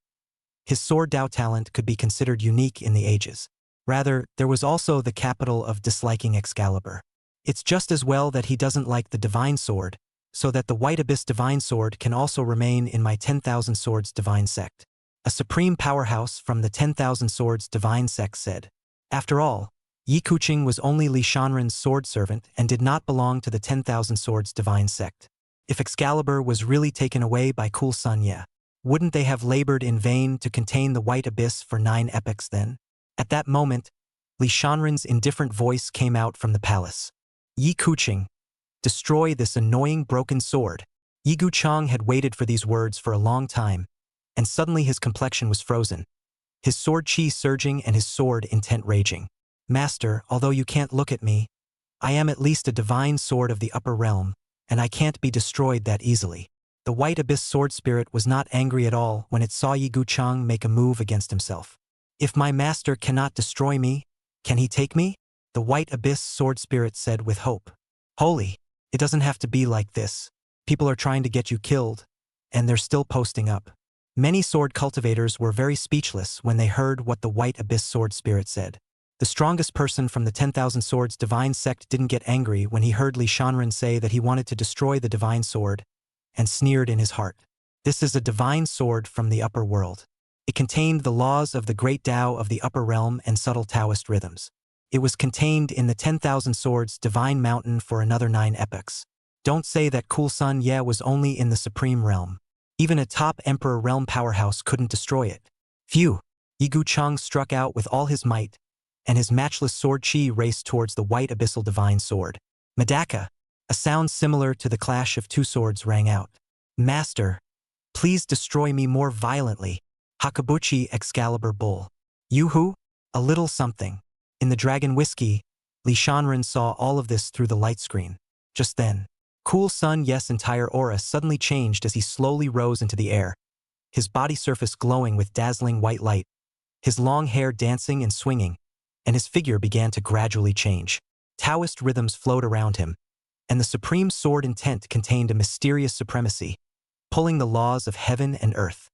his sword Dao talent could be considered unique in the ages. Rather, there was also the capital of disliking Excalibur. It's just as well that he doesn't like the Divine Sword, so that the White Abyss Divine Sword can also remain in my 10,000 Swords Divine Sect. A supreme powerhouse from the 10,000 Swords Divine Sect said. After all, Yi Kuching was only Li Shanren's sword servant and did not belong to the 10,000 Swords Divine Sect. If Excalibur was really taken away by Cool Sun Ye, wouldn't they have labored in vain to contain the White Abyss for 9 epochs then? At that moment, Li Shanren's indifferent voice came out from the palace. Yi Kuching, destroy this annoying broken sword. Yi Guchang had waited for these words for a long time, and suddenly his complexion was frozen, his sword chi surging and his sword intent raging. Master, although you can't look at me, I am at least a divine sword of the upper realm, and I can't be destroyed that easily. The White Abyss Sword Spirit was not angry at all when it saw Yi Guchang make a move against himself. If my master cannot destroy me, can he take me? The White Abyss Sword Spirit said with hope. Holy, it doesn't have to be like this. People are trying to get you killed, and they're still posting up. Many sword cultivators were very speechless when they heard what the White Abyss Sword Spirit said. The strongest person from the 10,000 Swords Divine Sect didn't get angry when he heard Li Shanren say that he wanted to destroy the Divine Sword, and sneered in his heart. This is a divine sword from the upper world. It contained the laws of the great Tao of the upper realm and subtle Taoist rhythms. It was contained in the 10,000 Swords Divine Mountain for another 9 epochs. Don't say that Cool Sun Ye was only in the Supreme Realm. Even a top Emperor Realm powerhouse couldn't destroy it. Phew! Yi Guchang struck out with all his might, and his matchless sword chi raced towards the White Abyssal Divine Sword. Medaka! A sound similar to the clash of 2 swords rang out. Master, please destroy me more violently. Hakabuchi Excalibur Bull. Yoo-hoo? A little something. In the Dragon Whiskey, Li Shanren saw all of this through the light screen. Just then, Cool Sun Ye's entire aura suddenly changed as he slowly rose into the air, his body surface glowing with dazzling white light, his long hair dancing and swinging, and his figure began to gradually change. Taoist rhythms flowed around him, and the supreme sword intent contained a mysterious supremacy, pulling the laws of heaven and earth.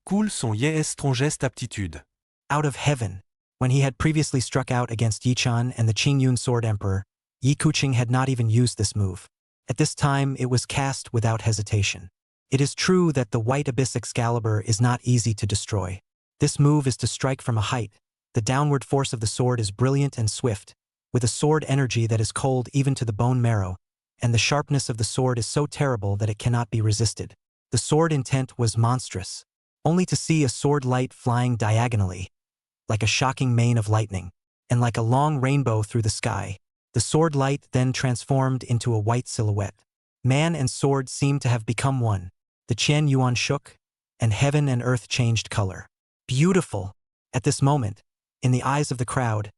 Cool son Ye strongest aptitude. Out of heaven. When he had previously struck out against Yi Chen and the Qingyun Sword Emperor, Yi Kuching had not even used this move. At this time, it was cast without hesitation. It is true that the White Abyss Excalibur is not easy to destroy. This move is to strike from a height. The downward force of the sword is brilliant and swift, with a sword energy that is cold even to the bone marrow, and the sharpness of the sword is so terrible that it cannot be resisted. The sword intent was monstrous, only to see a sword light flying diagonally, like a shocking mane of lightning, and like a long rainbow through the sky. The sword light then transformed into a white silhouette. Man and sword seemed to have become one. The Qian Yuan shook, and heaven and earth changed color. Beautiful! At this moment, in the eyes of the crowd,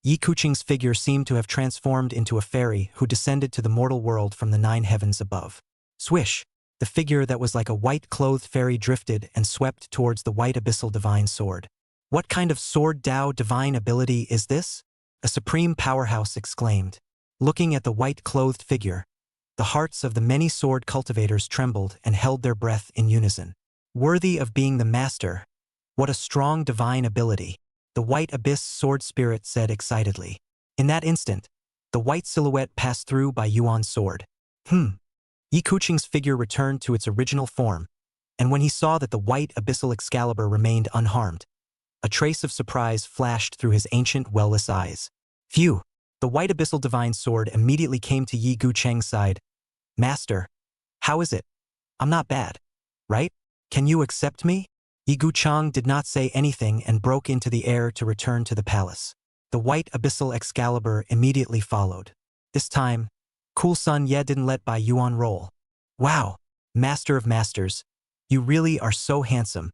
Yi Kuching's figure seemed to have transformed into a fairy who descended to the mortal world from the 9 heavens above. Swish! The figure that was like a white-clothed fairy drifted and swept towards the white abyssal divine sword. What kind of sword Dao divine ability is this? A supreme powerhouse exclaimed. Looking at the white-clothed figure, the hearts of the many sword cultivators trembled and held their breath in unison. Worthy of being the master, what a strong divine ability, the white abyss sword spirit said excitedly. In that instant, the white silhouette passed through by Yuan's sword. Yi Kuching's figure returned to its original form, and when he saw that the white abyssal Excalibur remained unharmed, a trace of surprise flashed through his ancient well-lit eyes. Phew! The white abyssal divine sword immediately came to Yi Kuching's side. Master, how is it? I'm not bad, right? Can you accept me? Yi Kuching did not say anything and broke into the air to return to the palace. The white abyssal Excalibur immediately followed. This time, Cool Sun Ye didn't let Bai Yuan roll. Wow, Master of Masters, you really are so handsome,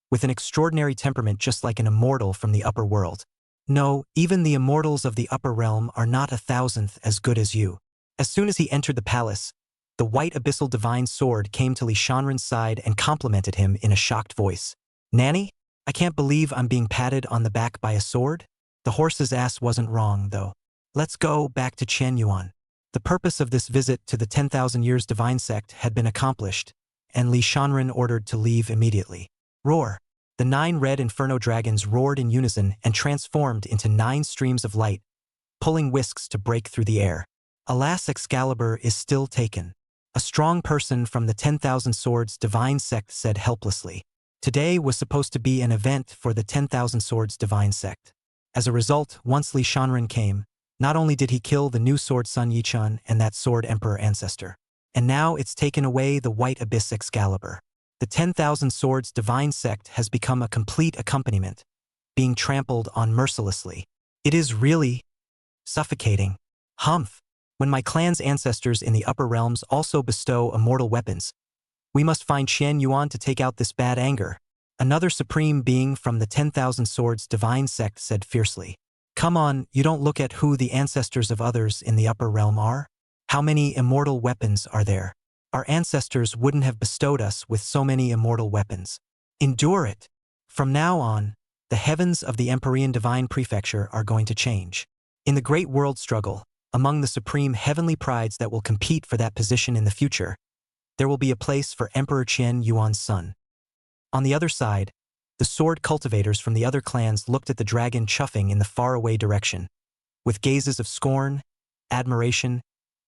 with an extraordinary temperament just like an immortal from the upper world. No, even the immortals of the upper realm are not 1,000th as good as you. As soon as he entered the palace, the white abyssal divine sword came to Li Shanren's side and complimented him in a shocked voice. Nanny, I can't believe I'm being patted on the back by a sword. The horse's ass wasn't wrong, though. Let's go back to Chen Yuan. The purpose of this visit to the 10,000 years divine sect had been accomplished, and Li Shanren ordered to leave immediately. Roar! The 9 red inferno dragons roared in unison and transformed into 9 streams of light, pulling whisks to break through the air. Alas, Excalibur is still taken. A strong person from the 10,000 Swords divine sect said helplessly. Today was supposed to be an event for the 10,000 Swords divine sect. As a result, once Li Shanren came, not only did he kill the new sword Sun Yichun and that sword emperor ancestor, and now it's taken away the white abyss Excalibur. The 10,000 Swords divine sect has become a complete accompaniment, being trampled on mercilessly. It is really suffocating. Humph! When my clan's ancestors in the upper realms also bestow immortal weapons, we must find Chen Yuan to take out this bad anger. Another supreme being from the 10,000 Swords divine sect said fiercely. Come on, you don't look at who the ancestors of others in the upper realm are? How many immortal weapons are there? Our ancestors wouldn't have bestowed us with so many immortal weapons. Endure it. From now on, the heavens of the Empyrean Divine Prefecture are going to change. In the great world struggle, among the supreme heavenly prides that will compete for that position in the future, there will be a place for Emperor Chen Yuan's son. On the other side, the sword cultivators from the other clans looked at the dragon chuffing in the faraway direction, with gazes of scorn, admiration,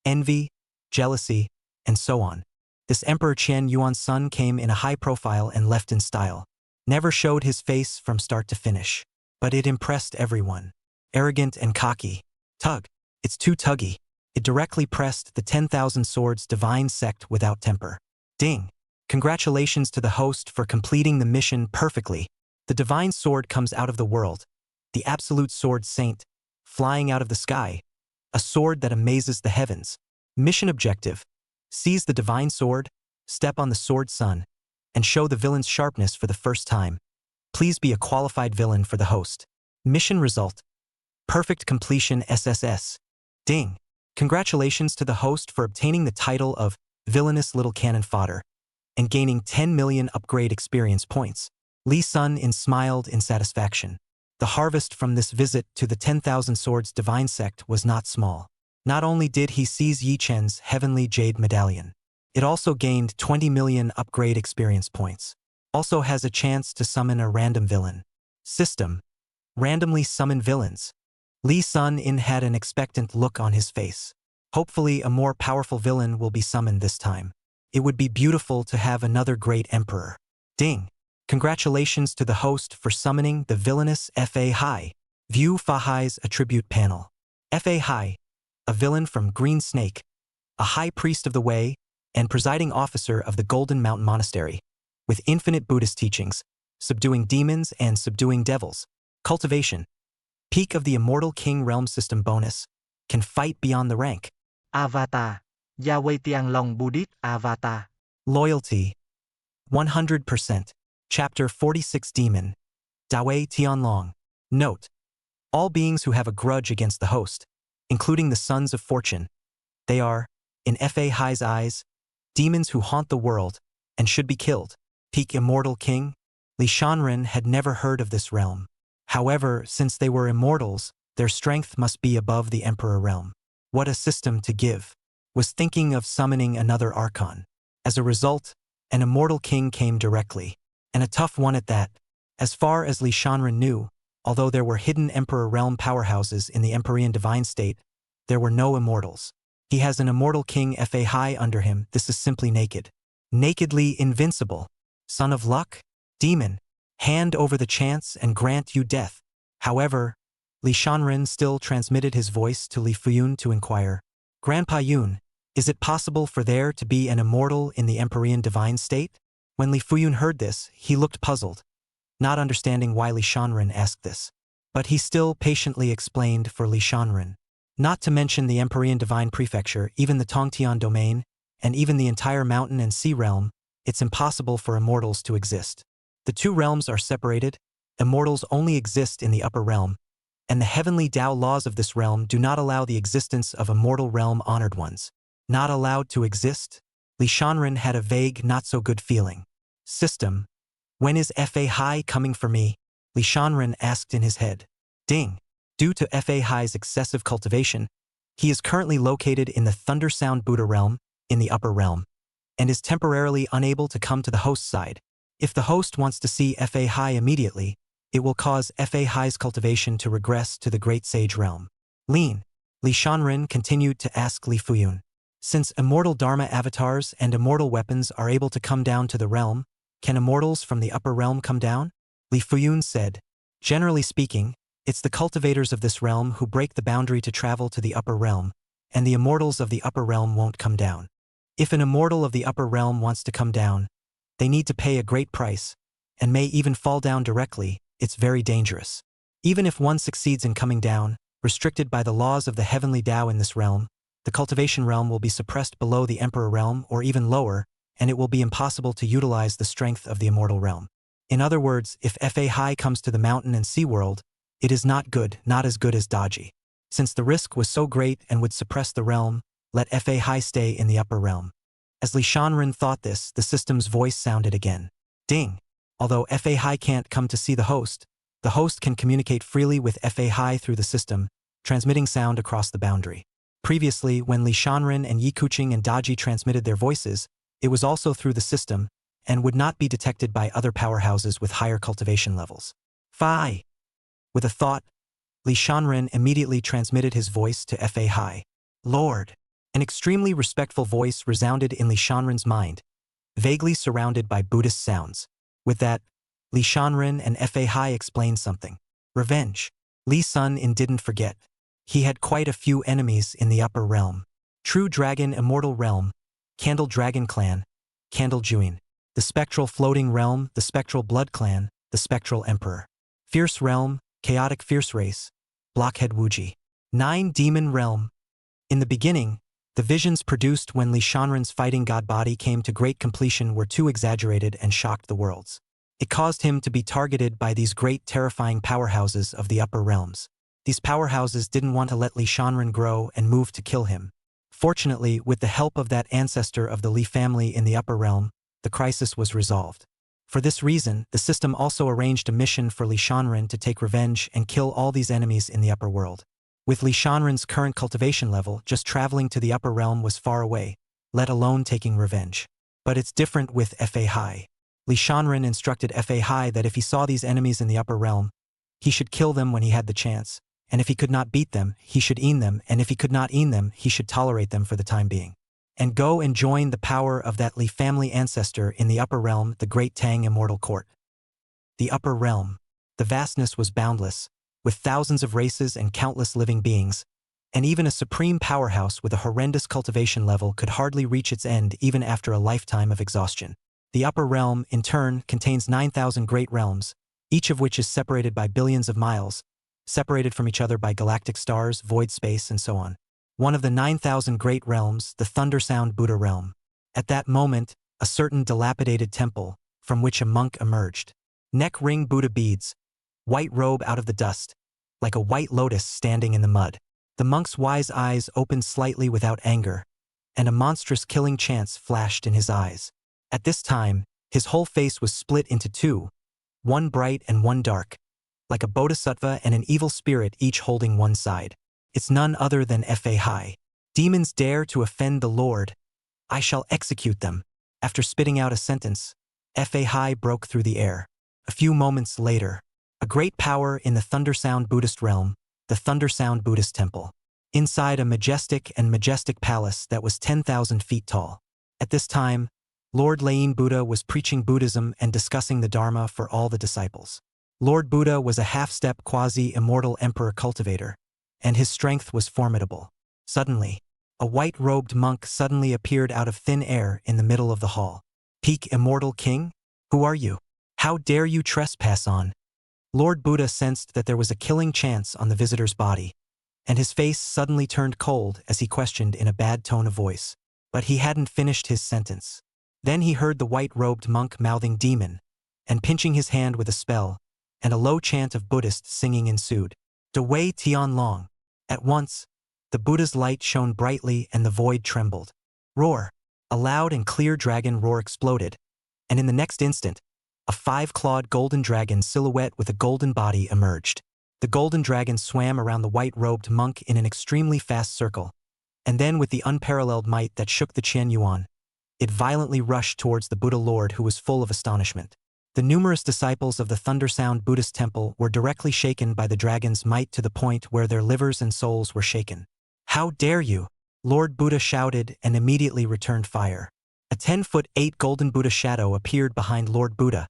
envy, jealousy, and so on. This Emperor Chen Yuan's son came in a high profile and left in style. Never showed his face from start to finish. But it impressed everyone. Arrogant and cocky. Tug. It's too tuggy. It directly pressed the 10,000 Swords divine sect without temper. Ding. Congratulations to the host for completing the mission perfectly. The divine sword comes out of the world. The absolute sword saint, flying out of the sky. A sword that amazes the heavens. Mission objective. Seize the divine sword, step on the sword sun, and show the villain's sharpness for the first time. Please be a qualified villain for the host. Mission result. Perfect completion SSS. Ding. Congratulations to the host for obtaining the title of Villainous Little Cannon Fodder and gaining 10 million upgrade experience points. Li Sun smiled in satisfaction. The harvest from this visit to the 10,000 Swords divine sect was not small. Not only did he seize Yi Chen's heavenly jade medallion, it also gained 20 million upgrade experience points. Also has a chance to summon a random villain. System. Randomly summon villains. Li Sun had an expectant look on his face. Hopefully a more powerful villain will be summoned this time. It would be beautiful to have another great emperor. Ding. Congratulations to the host for summoning the villainous Fa Hai. View Fa Hai's attribute panel. Fa Hai, a villain from Green Snake, a high priest of the Way, and presiding officer of the Golden Mountain Monastery, with infinite Buddhist teachings, subduing demons and subduing devils. Cultivation. Peak of the Immortal King Realm System bonus. Can fight beyond the rank. Avatar. Yahweh Tiang Long Buddhist Avatar. Loyalty. 100%. Chapter 46 Demon. Dawei Tianlong. Note: all beings who have a grudge against the host, including the sons of fortune, they are, in Fa Hai's eyes, demons who haunt the world and should be killed. Peak Immortal King? Li Shanren had never heard of this realm. However, since they were immortals, their strength must be above the Emperor realm. What a system to give. Was thinking of summoning another Archon. As a result, an immortal king came directly, and a tough one at that. As far as Li Shanren knew, although there were hidden Emperor realm powerhouses in the Empyrean divine state, there were no immortals. He has an immortal king Fa Hai under him. This is simply naked. Nakedly invincible. Son of luck? Demon. Hand over the chance and grant you death. However, Li Shanren still transmitted his voice to Li Fuyun to inquire, Grandpa Yun, is it possible for there to be an immortal in the Empyrean divine state? When Li Fuyun heard this, he looked puzzled, not understanding why Li Shanren asked this. But he still patiently explained for Li Shanren. Not to mention the Empyrean divine prefecture, even the Tongtian domain, and even the entire mountain and sea realm, it's impossible for immortals to exist. The two realms are separated, immortals only exist in the upper realm, and the heavenly Tao laws of this realm do not allow the existence of immortal realm honored ones. Not allowed to exist? Li Shanren had a vague, not-so-good feeling. System. When is Fa Hai coming for me? Li Shanren asked in his head. Ding. Due to Fa Hai's excessive cultivation, he is currently located in the Thunder Sound Buddha realm, in the upper realm, and is temporarily unable to come to the host's side. If the host wants to see Fa Hai immediately, it will cause Fa Hai's cultivation to regress to the Great Sage realm. Li Shanren continued to ask Li Fuyun. Since immortal Dharma avatars and immortal weapons are able to come down to the realm, can immortals from the upper realm come down? Li Fuyun said, generally speaking, it's the cultivators of this realm who break the boundary to travel to the upper realm, and the immortals of the upper realm won't come down. If an immortal of the upper realm wants to come down, they need to pay a great price, and may even fall down directly. It's very dangerous. Even if one succeeds in coming down, restricted by the laws of the heavenly Tao in this realm, the cultivation realm will be suppressed below the Emperor realm or even lower, and it will be impossible to utilize the strength of the immortal realm. In other words, if Fa Hai comes to the mountain and sea world, it is not good, not as good as Daji. Since the risk was so great and would suppress the realm, let Fa Hai stay in the upper realm. As Li Shanren thought this, the system's voice sounded again. Ding. Although Fa Hai can't come to see the host can communicate freely with Fa Hai through the system, transmitting sound across the boundary. Previously, when Li Shanren and Yi Kuching and Daji transmitted their voices, it was also through the system, and would not be detected by other powerhouses with higher cultivation levels. Fi. With a thought, Li Shanren immediately transmitted his voice to Fa Hai. Lord. An extremely respectful voice resounded in Li Shanren's mind, vaguely surrounded by Buddhist sounds. With that, Li Shanren and Fa Hai explained something. Revenge. Li Sun In didn't forget. He had quite a few enemies in the upper realm. True Dragon Immortal Realm, Candle Dragon Clan, Candle Juin, the Spectral Floating Realm, the Spectral Blood Clan, the Spectral Emperor. Fierce Realm, Chaotic Fierce Race, Blockhead Wuji. 9 Demon Realm. In the beginning, the visions produced when Li Shanren's fighting god body came to great completion were too exaggerated and shocked the worlds. It caused him to be targeted by these great terrifying powerhouses of the upper realms. These powerhouses didn't want to let Li Shanren grow and moved to kill him. Fortunately, with the help of that ancestor of the Li family in the upper realm, the crisis was resolved. For this reason, the system also arranged a mission for Li Shanren to take revenge and kill all these enemies in the upper world. With Li Shanren's current cultivation level, just traveling to the upper realm was far away, let alone taking revenge. But it's different with Fa Hai. Li Shanren instructed Fa Hai that if he saw these enemies in the upper realm, he should kill them when he had the chance, and if he could not beat them, he should eat them, and if he could not eat them, he should tolerate them for the time being. And go and join the power of that Li family ancestor in the upper realm, the Great Tang Immortal Court. The upper realm. The vastness was boundless, with thousands of races and countless living beings, and even a supreme powerhouse with a horrendous cultivation level could hardly reach its end even after a lifetime of exhaustion. The upper realm, in turn, contains 9,000 great realms, each of which is separated by billions of miles, separated from each other by galactic stars, void space, and so on. One of the 9,000 great realms, the Thunder Sound Buddha realm. At that moment, a certain dilapidated temple, from which a monk emerged. Neck ring Buddha beads, white robe out of the dust, like a white lotus standing in the mud. The monk's wise eyes opened slightly without anger, and a monstrous killing chance flashed in his eyes. At this time, his whole face was split into two, one bright and one dark, like a bodhisattva and an evil spirit each holding one side. It's none other than Fa. Demons dare to offend the Lord. I shall execute them. After spitting out a sentence, Fa broke through the air. A few moments later, a great power in the Thundersound Buddhist realm, the Thundersound Buddhist Temple, inside a majestic palace that was 10,000 feet tall. At this time, Lord Lain Buddha was preaching Buddhism and discussing the Dharma for all the disciples. Lord Buddha was a half-step quasi-immortal emperor cultivator, and his strength was formidable. Suddenly, a white-robed monk suddenly appeared out of thin air in the middle of the hall. Peak Immortal King? Who are you? How dare you trespass on? Lord Buddha sensed that there was a killing chance on the visitor's body, and his face suddenly turned cold as he questioned in a bad tone of voice. But he hadn't finished his sentence. Then he heard the white-robed monk mouthing demon, and pinching his hand with a spell, and a low chant of Buddhist singing ensued. De Wei Tian Long. At once, the Buddha's light shone brightly and the void trembled. Roar! A loud and clear dragon roar exploded, and in the next instant, a 5-clawed golden dragon silhouette with a golden body emerged. The golden dragon swam around the white-robed monk in an extremely fast circle, and then with the unparalleled might that shook the Qian Yuan, it violently rushed towards the Buddha Lord, who was full of astonishment. The numerous disciples of the Thundersound Buddhist Temple were directly shaken by the dragon's might to the point where their livers and souls were shaken. How dare you? Lord Buddha shouted and immediately returned fire. A 10-foot-8 golden Buddha shadow appeared behind Lord Buddha,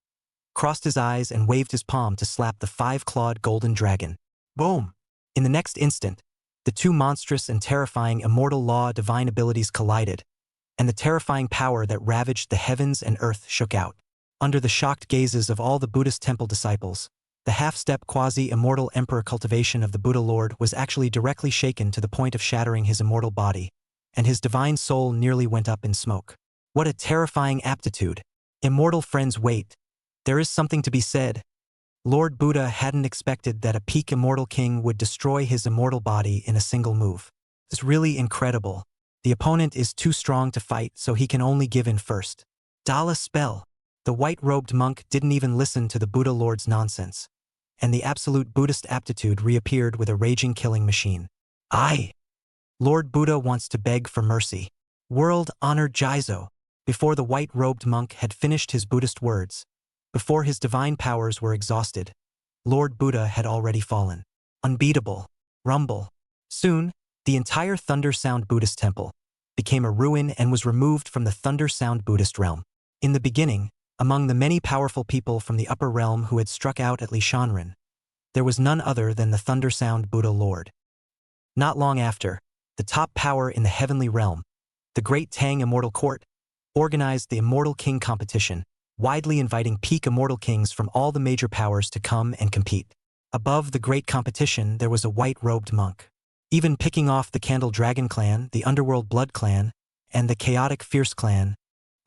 crossed his eyes and waved his palm to slap the 5-clawed golden dragon. Boom! In the next instant, the two monstrous and terrifying immortal law divine abilities collided, and the terrifying power that ravaged the heavens and earth shook out. Under the shocked gazes of all the Buddhist temple disciples, the half-step quasi-immortal emperor cultivation of the Buddha Lord was actually directly shaken to the point of shattering his immortal body, and his divine soul nearly went up in smoke. What a terrifying aptitude! Immortal friends, wait. There is something to be said. Lord Buddha hadn't expected that a peak immortal king would destroy his immortal body in a single move. It's really incredible. The opponent is too strong to fight, so he can only give in first. Dala spell. The white-robed monk didn't even listen to the Buddha Lord's nonsense, and the absolute Buddhist aptitude reappeared with a raging killing machine. Lord Buddha wants to beg for mercy. World-honored Jizo. Before the white-robed monk had finished his Buddhist words, before his divine powers were exhausted, Lord Buddha had already fallen. Unbeatable. Rumble. Soon, the entire Thundersound Buddhist Temple became a ruin and was removed from the Thundersound Buddhist realm. In the beginning, among the many powerful people from the upper realm who had struck out at Li Shanren, there was none other than the Thundersound Buddha Lord. Not long after, the top power in the heavenly realm, the Great Tang Immortal Court, organized the Immortal King competition, widely inviting peak immortal kings from all the major powers to come and compete. Above the great competition, there was a white-robed monk. Even picking off the Candle Dragon Clan, the Underworld Blood Clan, and the Chaotic Fierce Clan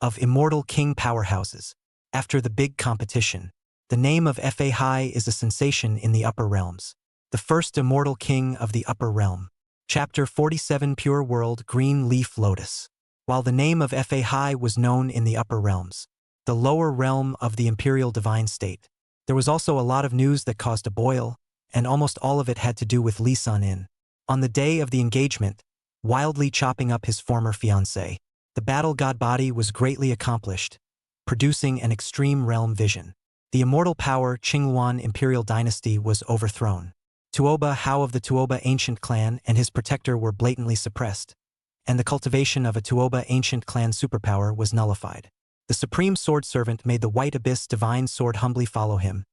of Immortal King powerhouses. After the big competition, the name of Fa is a sensation in the upper realms. The first Immortal King of the Upper Realm. Chapter 47 Pure World Green Leaf Lotus. While the name of Fa was known in the upper realms, the lower realm of the Imperial Divine State, there was also a lot of news that caused a boil, and almost all of it had to do with Li Sun-in. On the day of the engagement, wildly chopping up his former fiancée, the battle god body was greatly accomplished, producing an extreme realm vision. The immortal power Qingluan Imperial Dynasty was overthrown. Tuoba Hao of the Tuoba Ancient Clan and his protector were blatantly suppressed, and the cultivation of a Tuoba Ancient Clan superpower was nullified. The Supreme Sword Servant made the White Abyss Divine Sword humbly follow him,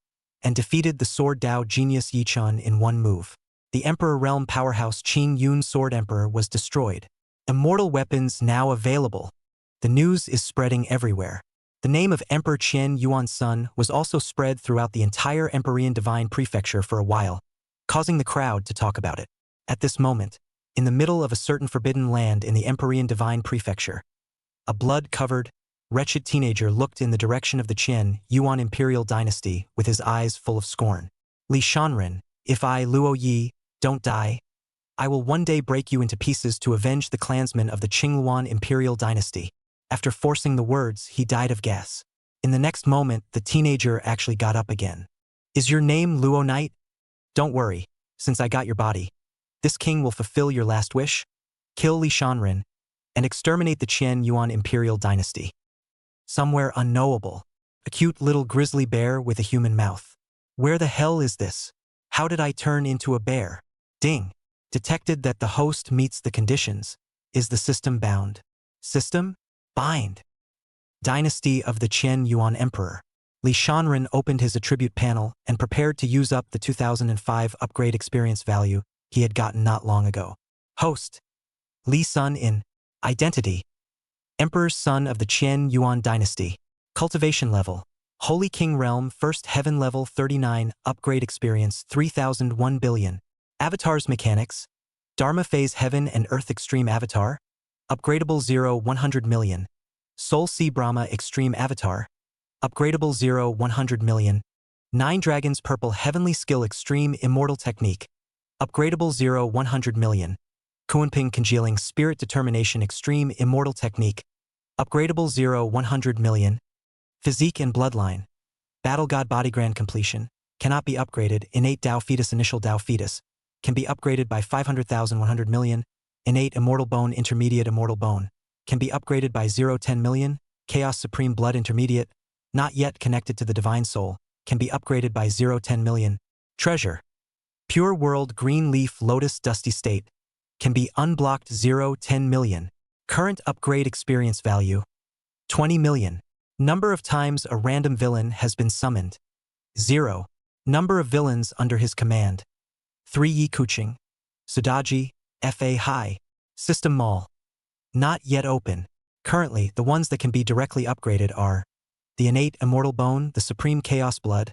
and defeated the Sword Dao genius Yichun in one move. The Emperor Realm powerhouse Qing Yun Sword Emperor was destroyed. Immortal weapons now available. The news is spreading everywhere. The name of Emperor Qian Yuan's son was also spread throughout the entire Empyrean Divine Prefecture for a while, causing the crowd to talk about it. At this moment, in the middle of a certain forbidden land in the Empyrean Divine Prefecture, a blood-covered, wretched teenager looked in the direction of the Qian Yuan Imperial Dynasty with his eyes full of scorn. Li Shanren, if I, Luo Yi, don't die, I will one day break you into pieces to avenge the clansmen of the Qingluan imperial dynasty. After forcing the words, he died of gas. In the next moment, the teenager actually got up again. Is your name Luo Knight? Don't worry, since I got your body. This king will fulfill your last wish, kill Li Shanren, and exterminate the Qian Yuan imperial dynasty. Somewhere unknowable, a cute little grizzly bear with a human mouth. Where the hell is this? How did I turn into a bear? Ding. Detected that the host meets the conditions. Is the system bound? System? Bind. Dynasty of the Qian Yuan Emperor. Li Shanren opened his attribute panel and prepared to use up the 2005 upgrade experience value he had gotten not long ago. Host. Li Sun in Identity. Emperor's son of the Qian Yuan dynasty. Cultivation level. Holy King Realm First Heaven level 39 upgrade experience 3001 billion. Avatars mechanics. Dharma Phase Heaven and Earth Extreme Avatar. Upgradable 0-100 million. Soul Sea Brahma Extreme Avatar. Upgradable 0-100 million. 9 Dragons Purple Heavenly Skill Extreme Immortal Technique. Upgradable 0-100 million. Kuanping Congealing Spirit Determination Extreme Immortal Technique. Upgradable 0-100 million. Physique and Bloodline. Battle God Body Grand Completion. Cannot be upgraded. Innate Dao Fetus Initial Dao Fetus. Can be upgraded by 500,000 100 million. Innate Immortal Bone Intermediate Immortal Bone. Can be upgraded by 0-10 million. Chaos Supreme Blood Intermediate. Not yet connected to the Divine Soul. Can be upgraded by 0-10 million. Treasure. Pure World Green Leaf Lotus Dusty State. Can be unblocked 0-10 million. Current upgrade experience value. 20 million. Number of times a random villain has been summoned. 0. Number of villains under his command. 3 Yi Kuching. Sudaji, Fa High. System Mall. Not yet open. Currently, the ones that can be directly upgraded are the Innate Immortal Bone, the Supreme Chaos Blood,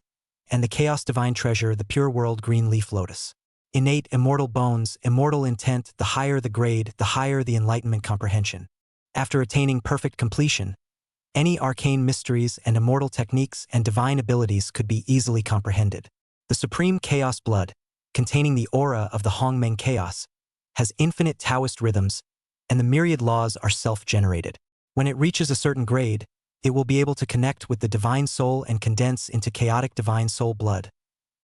and the Chaos Divine Treasure, the Pure World Green Leaf Lotus. Innate Immortal Bones, Immortal Intent, the higher the grade, the higher the Enlightenment Comprehension. After attaining perfect completion, any arcane mysteries and immortal techniques and divine abilities could be easily comprehended. The Supreme Chaos Blood, containing the aura of the Hongmeng Chaos, has infinite Taoist rhythms, and the myriad laws are self-generated. When it reaches a certain grade, it will be able to connect with the Divine Soul and condense into chaotic Divine Soul blood,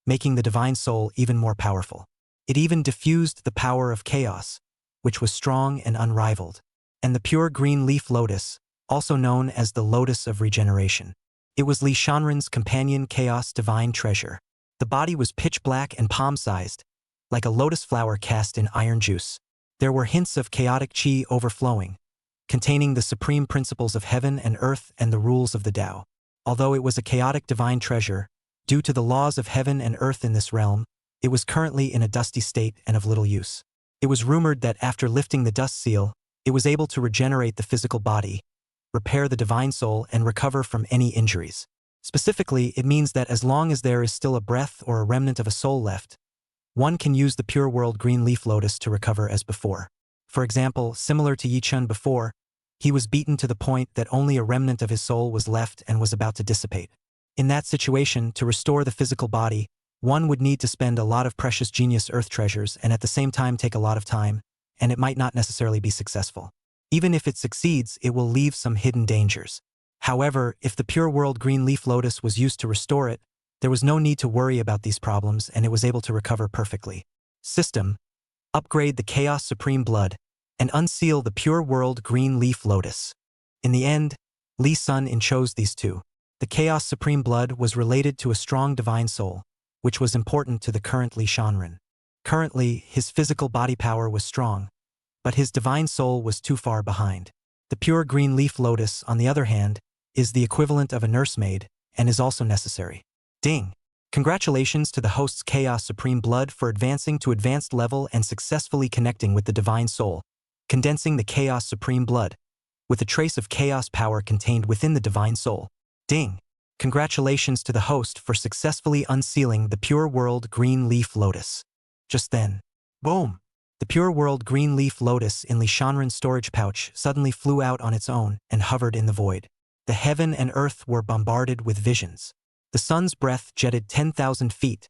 making the Divine Soul even more powerful. It even diffused the power of chaos, which was strong and unrivaled, and the pure green leaf lotus, also known as the Lotus of Regeneration. It was Li Shanren's companion Chaos Divine Treasure. The body was pitch black and palm-sized, like a lotus flower cast in iron juice. There were hints of chaotic qi overflowing, containing the supreme principles of heaven and earth and the rules of the Tao. Although it was a chaotic divine treasure, due to the laws of heaven and earth in this realm, it was currently in a dusty state and of little use. It was rumored that after lifting the dust seal, it was able to regenerate the physical body, repair the divine soul, and recover from any injuries. Specifically, it means that as long as there is still a breath or a remnant of a soul left, one can use the Pure World Green Leaf Lotus to recover as before. For example, similar to Yi Chun before, he was beaten to the point that only a remnant of his soul was left and was about to dissipate. In that situation, to restore the physical body, one would need to spend a lot of precious genius earth treasures and at the same time take a lot of time, and it might not necessarily be successful. Even if it succeeds, it will leave some hidden dangers. However, if the Pure World Green Leaf Lotus was used to restore it, there was no need to worry about these problems and it was able to recover perfectly. System: upgrade the Chaos Supreme Blood and unseal the Pure World Green Leaf Lotus. In the end, Li Sun chose these two. The Chaos Supreme Blood was related to a strong divine soul, which was important to the current Li Shanren. Currently, his physical body power was strong, but his divine soul was too far behind. The Pure Green Leaf Lotus, on the other hand, is the equivalent of a nursemaid and is also necessary. Ding! Congratulations to the host's Chaos Supreme Blood for advancing to advanced level and successfully connecting with the divine soul, condensing the Chaos Supreme Blood, with a trace of chaos power contained within the divine soul. Ding! Congratulations to the host for successfully unsealing the Pure World Green Leaf Lotus. Just then, boom! The Pure World Green Leaf Lotus in Li Shanren's storage pouch suddenly flew out on its own and hovered in the void. The heaven and earth were bombarded with visions. The sun's breath jetted 10,000 feet,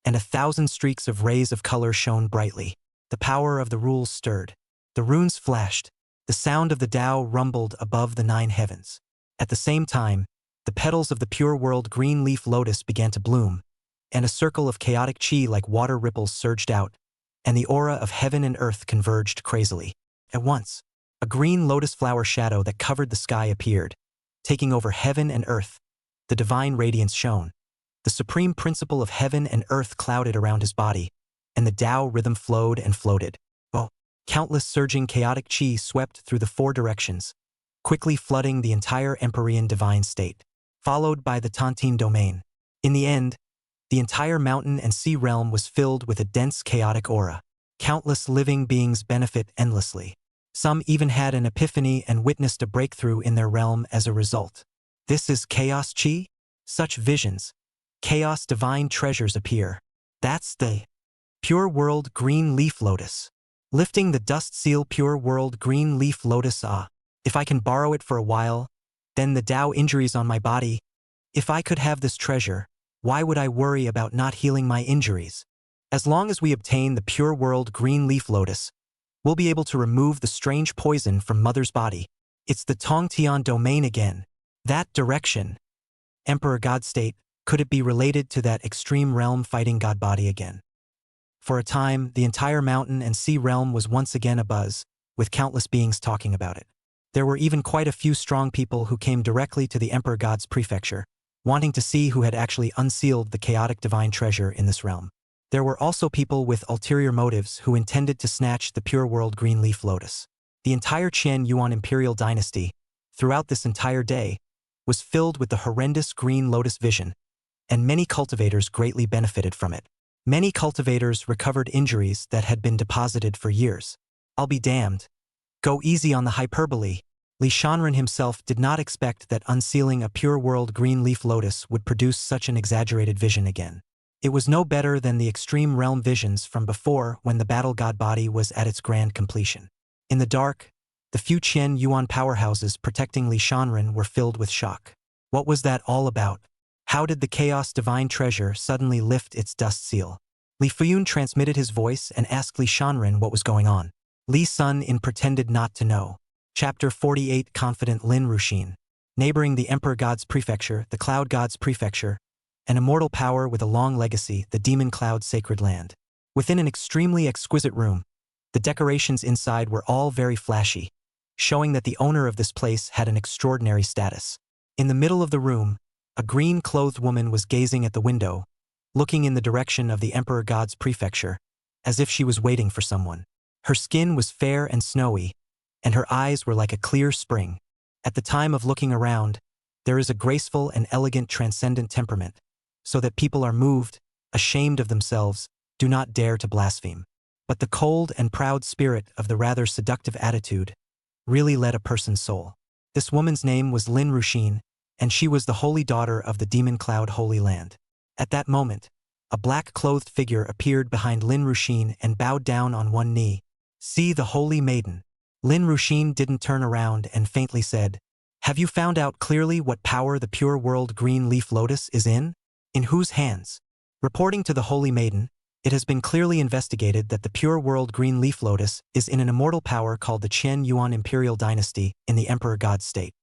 and 1,000 streaks of rays of color shone brightly. The power of the rules stirred. The runes flashed. The sound of the Tao rumbled above the 9 heavens. At the same time, the petals of the pure world green leaf lotus began to bloom, and a circle of chaotic chi like water ripples surged out, and the aura of heaven and earth converged crazily. At once, a green lotus flower shadow that covered the sky appeared, taking over heaven and earth. The divine radiance shone. The supreme principle of heaven and earth clouded around his body, and the Tao rhythm flowed and floated. Oh, countless surging chaotic chi swept through the 4 directions, quickly flooding the entire Empyrean divine state, followed by the Tontine domain. In the end, the entire mountain and sea realm was filled with a dense chaotic aura. Countless living beings benefit endlessly. Some even had an epiphany and witnessed a breakthrough in their realm as a result. This is chaos chi? Such visions, chaos divine treasures appear. That's the pure world green leaf lotus. Lifting the dust seal pure world green leaf lotus. If I can borrow it for a while, then the Tao injuries on my body. If I could have this treasure, why would I worry about not healing my injuries? As long as we obtain the pure world green leaf lotus, we'll be able to remove the strange poison from Mother's body. It's the Tongtian domain again. That direction. Emperor God State, could it be related to that extreme realm fighting God body again? For a time, the entire mountain and sea realm was once again abuzz, with countless beings talking about it. There were even quite a few strong people who came directly to the Emperor God's prefecture, wanting to see who had actually unsealed the chaotic divine treasure in this realm. There were also people with ulterior motives who intended to snatch the pure world green leaf lotus. The entire Qian Yuan imperial dynasty, throughout this entire day, was filled with the horrendous green lotus vision, and many cultivators greatly benefited from it. Many cultivators recovered injuries that had been deposited for years. I'll be damned. Go easy on the hyperbole. Li Shanren himself did not expect that unsealing a pure world green leaf lotus would produce such an exaggerated vision again. It was no better than the extreme realm visions from before when the battle god body was at its grand completion. In the dark, the few Qian Yuan powerhouses protecting Li Shanren were filled with shock. What was that all about? How did the chaos divine treasure suddenly lift its dust seal? Li Fuyun transmitted his voice and asked Li Shanren what was going on. Li Sun in pretended not to know. Chapter 48 Confident Lin Ruxin. Neighboring the Emperor God's prefecture, the Cloud God's prefecture, an immortal power with a long legacy, the Demon Cloud Sacred Land. Within an extremely exquisite room, the decorations inside were all very flashy, showing that the owner of this place had an extraordinary status. In the middle of the room, a green-clothed woman was gazing at the window, looking in the direction of the Emperor God's prefecture, as if she was waiting for someone. Her skin was fair and snowy, and her eyes were like a clear spring. At the time of looking around, there is a graceful and elegant transcendent temperament, so that people are moved, ashamed of themselves, do not dare to blaspheme. But the cold and proud spirit of the rather seductive attitude really led a person's soul. This woman's name was Lin Ruxin, and she was the holy daughter of the Demon Cloud Holy Land. At that moment, a black-clothed figure appeared behind Lin Ruxin and bowed down on one knee. "See the holy maiden." Lin Ruxin didn't turn around and faintly said, "Have you found out clearly what power the pure world green leaf lotus is in? In whose hands?" Reporting to the holy maiden, it has been clearly investigated that the pure world green leaf lotus is in an immortal power called the Qian Yuan imperial dynasty in the Emperor God state.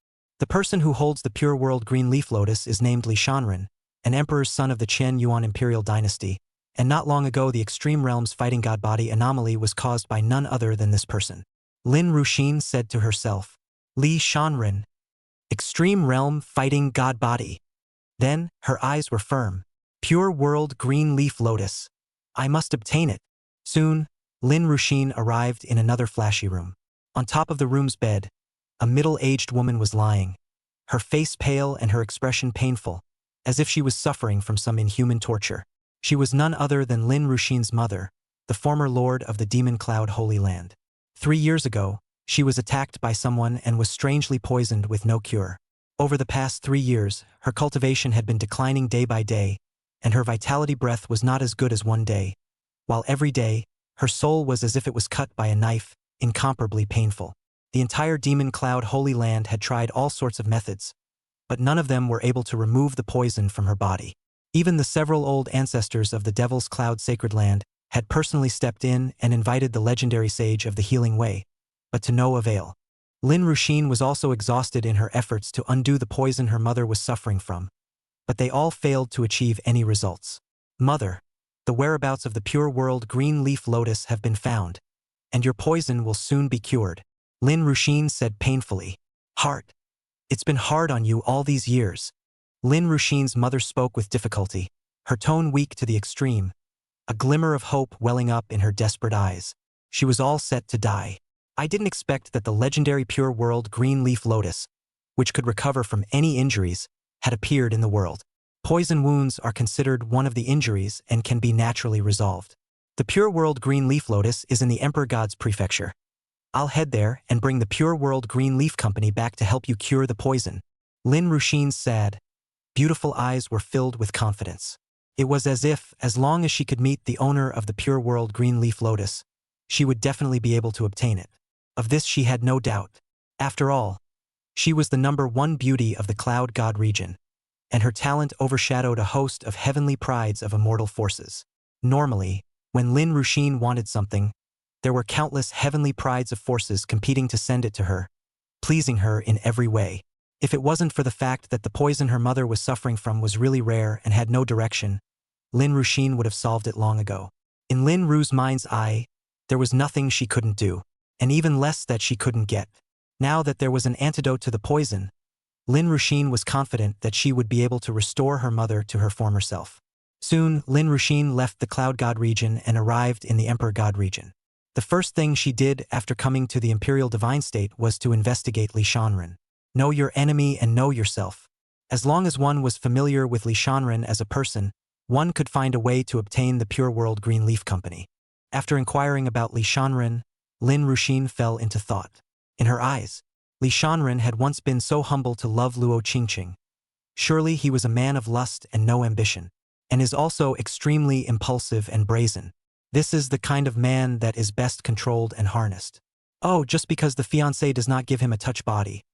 The person who holds the pure world green leaf lotus is named Li Shanren, an emperor's son of the Qian Yuan imperial dynasty, and not long ago the Extreme Realms fighting god body anomaly was caused by none other than this person. Lin Ruxin said to herself, "Li Shanren, Extreme Realm fighting god body." Then, her eyes were firm. Pure world green leaf lotus. I must obtain it. Soon, Lin Ruxin arrived in another flashy room. On top of the room's bed, a middle-aged woman was lying, her face pale and her expression painful, as if she was suffering from some inhuman torture. She was none other than Lin Ruxin's mother, the former lord of the Demon Cloud Holy Land. 3 years ago, she was attacked by someone and was strangely poisoned with no cure. Over the past 3 years, her cultivation had been declining day by day, and her vitality breath was not as good as one day, while every day, her soul was as if it was cut by a knife, incomparably painful. The entire Demon Cloud Holy Land had tried all sorts of methods, but none of them were able to remove the poison from her body. Even the several old ancestors of the Devil's Cloud Sacred Land had personally stepped in and invited the legendary sage of the Healing Way, but to no avail. Lin Ruxin was also exhausted in her efforts to undo the poison her mother was suffering from, but they all failed to achieve any results. Mother, the whereabouts of the pure world green leaf lotus have been found, and your poison will soon be cured, Lin Ruxin said painfully. Heart, it's been hard on you all these years. Lin Ruxin's mother spoke with difficulty, her tone weak to the extreme, a glimmer of hope welling up in her desperate eyes. She was all set to die. I didn't expect that the legendary pure world green leaf lotus, which could recover from any injuries, had appeared in the world. Poison wounds are considered one of the injuries and can be naturally resolved. The pure world green leaf lotus is in the Emperor God's prefecture. I'll head there and bring the pure world green leaf company back to help you cure the poison. Lin Ruxin's sad, beautiful eyes were filled with confidence. It was as if, as long as she could meet the owner of the pure world green leaf lotus, she would definitely be able to obtain it. Of this she had no doubt. After all, she was the #1 beauty of the Cloud God region, and her talent overshadowed a host of heavenly prides of immortal forces. Normally, when Lin Ruxin wanted something, there were countless heavenly prides of forces competing to send it to her, pleasing her in every way. If it wasn't for the fact that the poison her mother was suffering from was really rare and had no direction, Lin Ruxin would have solved it long ago. In Lin Ru's mind's eye, there was nothing she couldn't do, and even less that she couldn't get. Now that there was an antidote to the poison, Lin Ruxin was confident that she would be able to restore her mother to her former self. Soon, Lin Ruxin left the Cloud God region and arrived in the Emperor God region. The first thing she did after coming to the Imperial Divine State was to investigate Li Shanren. Know your enemy and know yourself. As long as one was familiar with Li Shanren as a person, one could find a way to obtain the Pure World Green Leaf Company. After inquiring about Li Shanren, Lin Ruxin fell into thought. In her eyes, Li Shanren had once been so humble to love Luo Qingqing. Surely he was a man of lust and no ambition, and is also extremely impulsive and brazen. This is the kind of man that is best controlled and harnessed. Oh, just because the fiancé does not give him a touch body.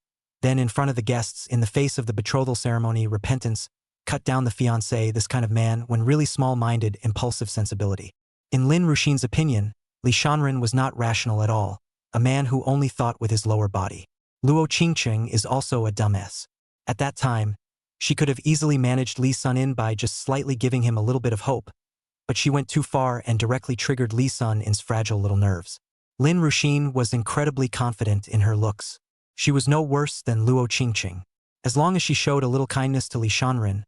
Then in front of the guests, in the face of the betrothal ceremony, repentance, cut down the fiancé, this kind of man, when really small-minded, impulsive sensibility. In Lin Ruxin's opinion, Li Shanren was not rational at all, a man who only thought with his lower body. Luo Qingqing is also a dumbass. At that time, she could have easily managed Li Sun in by just slightly giving him a little bit of hope, but she went too far and directly triggered Li Sun in's fragile little nerves. Lin Ruxin was incredibly confident in her looks. She was no worse than Luo Qingqing. As long as she showed a little kindness to Li Shanren,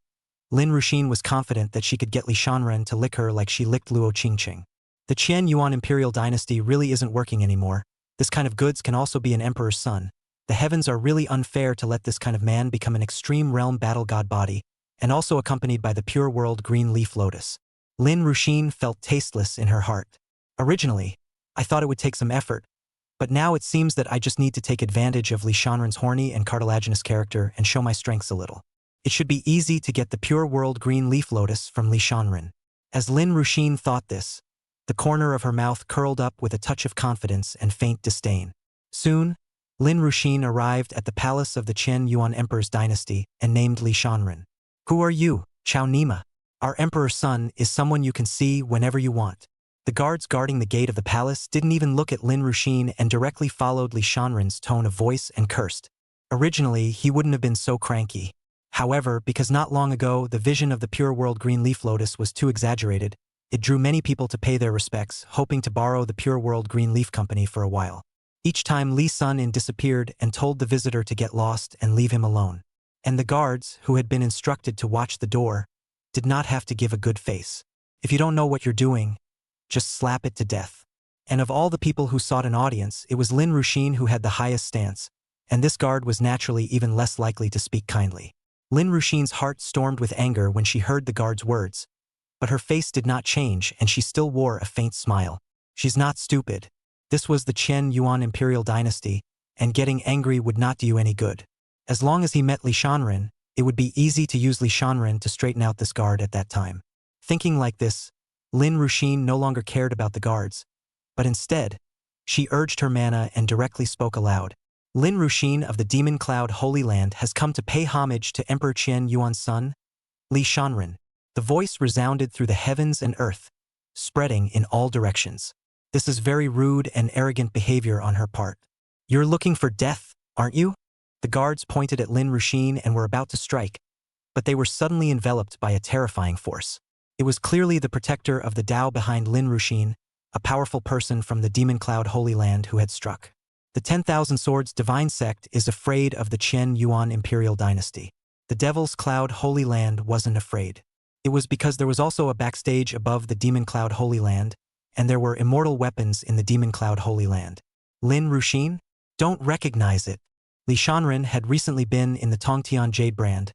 Lin Ruxin was confident that she could get Li Shanren to lick her like she licked Luo Qingqing. The Qian Yuan Imperial dynasty really isn't working anymore. This kind of goods can also be an emperor's son. The heavens are really unfair to let this kind of man become an extreme realm battle god body, and also accompanied by the pure world green leaf lotus. Lin Ruxin felt tasteless in her heart. Originally, I thought it would take some effort, but now it seems that I just need to take advantage of Li Shanren's horny and cartilaginous character and show my strengths a little. It should be easy to get the pure world green leaf lotus from Li Shanren. As Lin Ruxin thought this, the corner of her mouth curled up with a touch of confidence and faint disdain. Soon, Lin Ruxin arrived at the palace of the Qian Yuan Emperor's dynasty and named Li Shanren. Who are you, Chao Nima? Our emperor's son is someone you can see whenever you want. The guards guarding the gate of the palace didn't even look at Lin Ruxin and directly followed Li Shanren's tone of voice and cursed. Originally, he wouldn't have been so cranky. However, because not long ago the vision of the pure world green leaf lotus was too exaggerated, it drew many people to pay their respects, hoping to borrow the pure world green leaf company for a while. Each time Li Sun in disappeared and told the visitor to get lost and leave him alone. And the guards, who had been instructed to watch the door, did not have to give a good face. If you don't know what you're doing, just slap it to death. And of all the people who sought an audience, it was Lin Ruxin who had the highest stance, and this guard was naturally even less likely to speak kindly. Lin Ruxin's heart stormed with anger when she heard the guard's words, but her face did not change and she still wore a faint smile. She's not stupid. This was the Qian Yuan Imperial dynasty, and getting angry would not do you any good. As long as he met Li Shanren, it would be easy to use Li Shanren to straighten out this guard at that time. Thinking like this, Lin Ruxin no longer cared about the guards, but instead, she urged her mana and directly spoke aloud. Lin Ruxin of the Demon Cloud Holy Land has come to pay homage to Emperor Qian Yuan's son, Li Shanren. The voice resounded through the heavens and earth, spreading in all directions. This is very rude and arrogant behavior on her part. You're looking for death, aren't you? The guards pointed at Lin Ruxin and were about to strike, but they were suddenly enveloped by a terrifying force. It was clearly the protector of the Tao behind Lin Ruxin, a powerful person from the Demon Cloud Holy Land who had struck. The 10,000 Swords Divine Sect is afraid of the Chen Yuan Imperial Dynasty. The Devil's Cloud Holy Land wasn't afraid. It was because there was also a backstage above the Demon Cloud Holy Land, and there were immortal weapons in the Demon Cloud Holy Land. Lin Ruxin? Don't recognize it. Li Shanren had recently been in the Tongtian Jade Brand,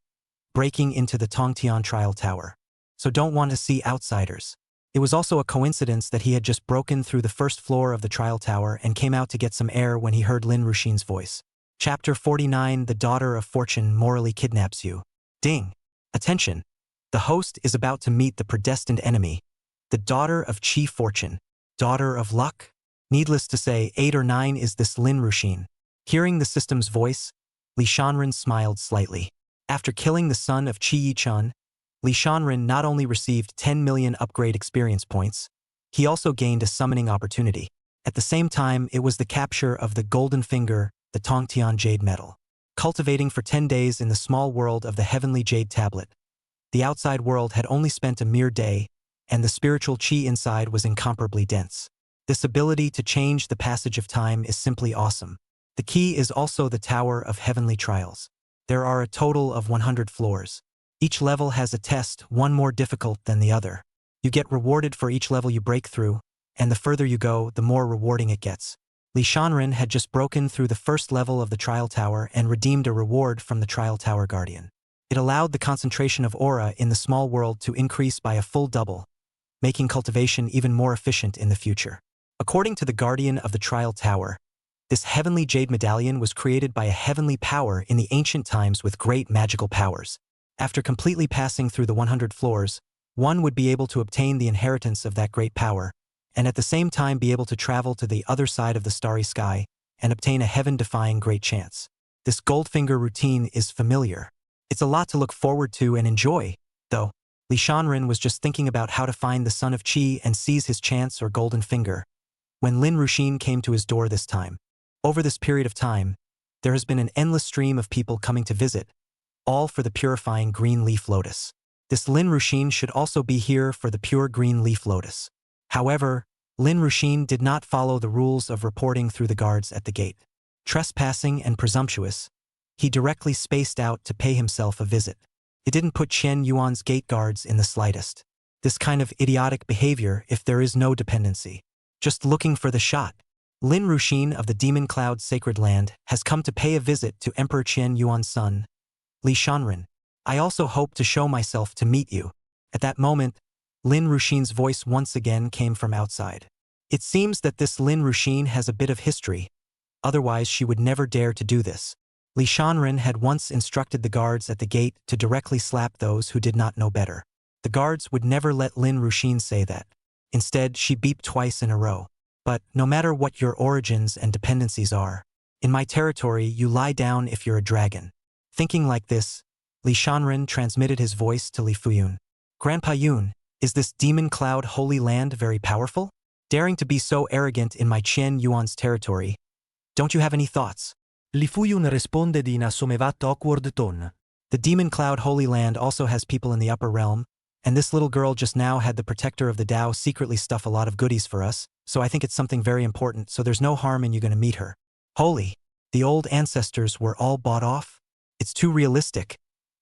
breaking into the Tongtian Trial Tower. So don't want to see outsiders. It was also a coincidence that he had just broken through the first floor of the Trial Tower and came out to get some air when he heard Lin Ruxin's voice. Chapter 49 The Daughter of Fortune morally kidnaps you. Ding! Attention! The host is about to meet the predestined enemy, the daughter of Chi Fortune, daughter of luck. Needless to say, 8 or 9 is this Lin Ruxin. Hearing the system's voice, Li Shanren smiled slightly. After killing the son of Qi Yichun, Li Shanren not only received 10 million upgrade experience points, he also gained a summoning opportunity. At the same time, it was the capture of the Golden Finger, the Tongtian Jade Metal. Cultivating for 10 days in the small world of the Heavenly Jade Tablet, the outside world had only spent a mere day, and the spiritual qi inside was incomparably dense. This ability to change the passage of time is simply awesome. The key is also the Tower of Heavenly Trials. There are a total of 100 floors. Each level has a test, one more difficult than the other. You get rewarded for each level you break through, and the further you go, the more rewarding it gets. Li Shanren had just broken through the first level of the Trial Tower and redeemed a reward from the Trial Tower Guardian. It allowed the concentration of aura in the small world to increase by a full double, making cultivation even more efficient in the future. According to the Guardian of the Trial Tower, this heavenly jade medallion was created by a heavenly power in the ancient times with great magical powers. After completely passing through the 100 floors, one would be able to obtain the inheritance of that great power, and at the same time be able to travel to the other side of the starry sky and obtain a heaven-defying great chance. This Goldfinger routine is familiar. It's a lot to look forward to and enjoy, though. Li Shanren was just thinking about how to find the son of Qi and seize his chance or golden finger, when Lin Ruxin came to his door this time. Over this period of time, there has been an endless stream of people coming to visit, all for the purifying green leaf lotus. This Lin Ruxin should also be here for the pure green leaf lotus. However, Lin Ruxin did not follow the rules of reporting through the guards at the gate. Trespassing and presumptuous, he directly spaced out to pay himself a visit. It didn't put Chen Yuan's gate guards in the slightest. This kind of idiotic behavior if there is no dependency. Just looking for the shot. Lin Ruxin of the Demon Cloud Sacred Land has come to pay a visit to Emperor Chen Yuan's son, Li Shanren. I also hope to show myself to meet you. At that moment, Lin Ruxin's voice once again came from outside. It seems that this Lin Ruxin has a bit of history, otherwise she would never dare to do this. Li Shanren had once instructed the guards at the gate to directly slap those who did not know better. The guards would never let Lin Ruxin say that. Instead, she beeped twice in a row. But no matter what your origins and dependencies are, in my territory you lie down if you're a dragon. Thinking like this, Li Shanren transmitted his voice to Li Fuyun. Grandpa Yun, is this Demon Cloud Holy Land very powerful? Daring to be so arrogant in my Chen Yuan's territory. Don't you have any thoughts? Li Fuyun risponde in a sommevat awkward tone. The Demon Cloud Holy Land also has people in the upper realm, and this little girl just now had the protector of the Tao secretly stuff a lot of goodies for us, so I think it's something very important, so there's no harm in you gonna meet her. Holy, the old ancestors were all bought off? It's too realistic,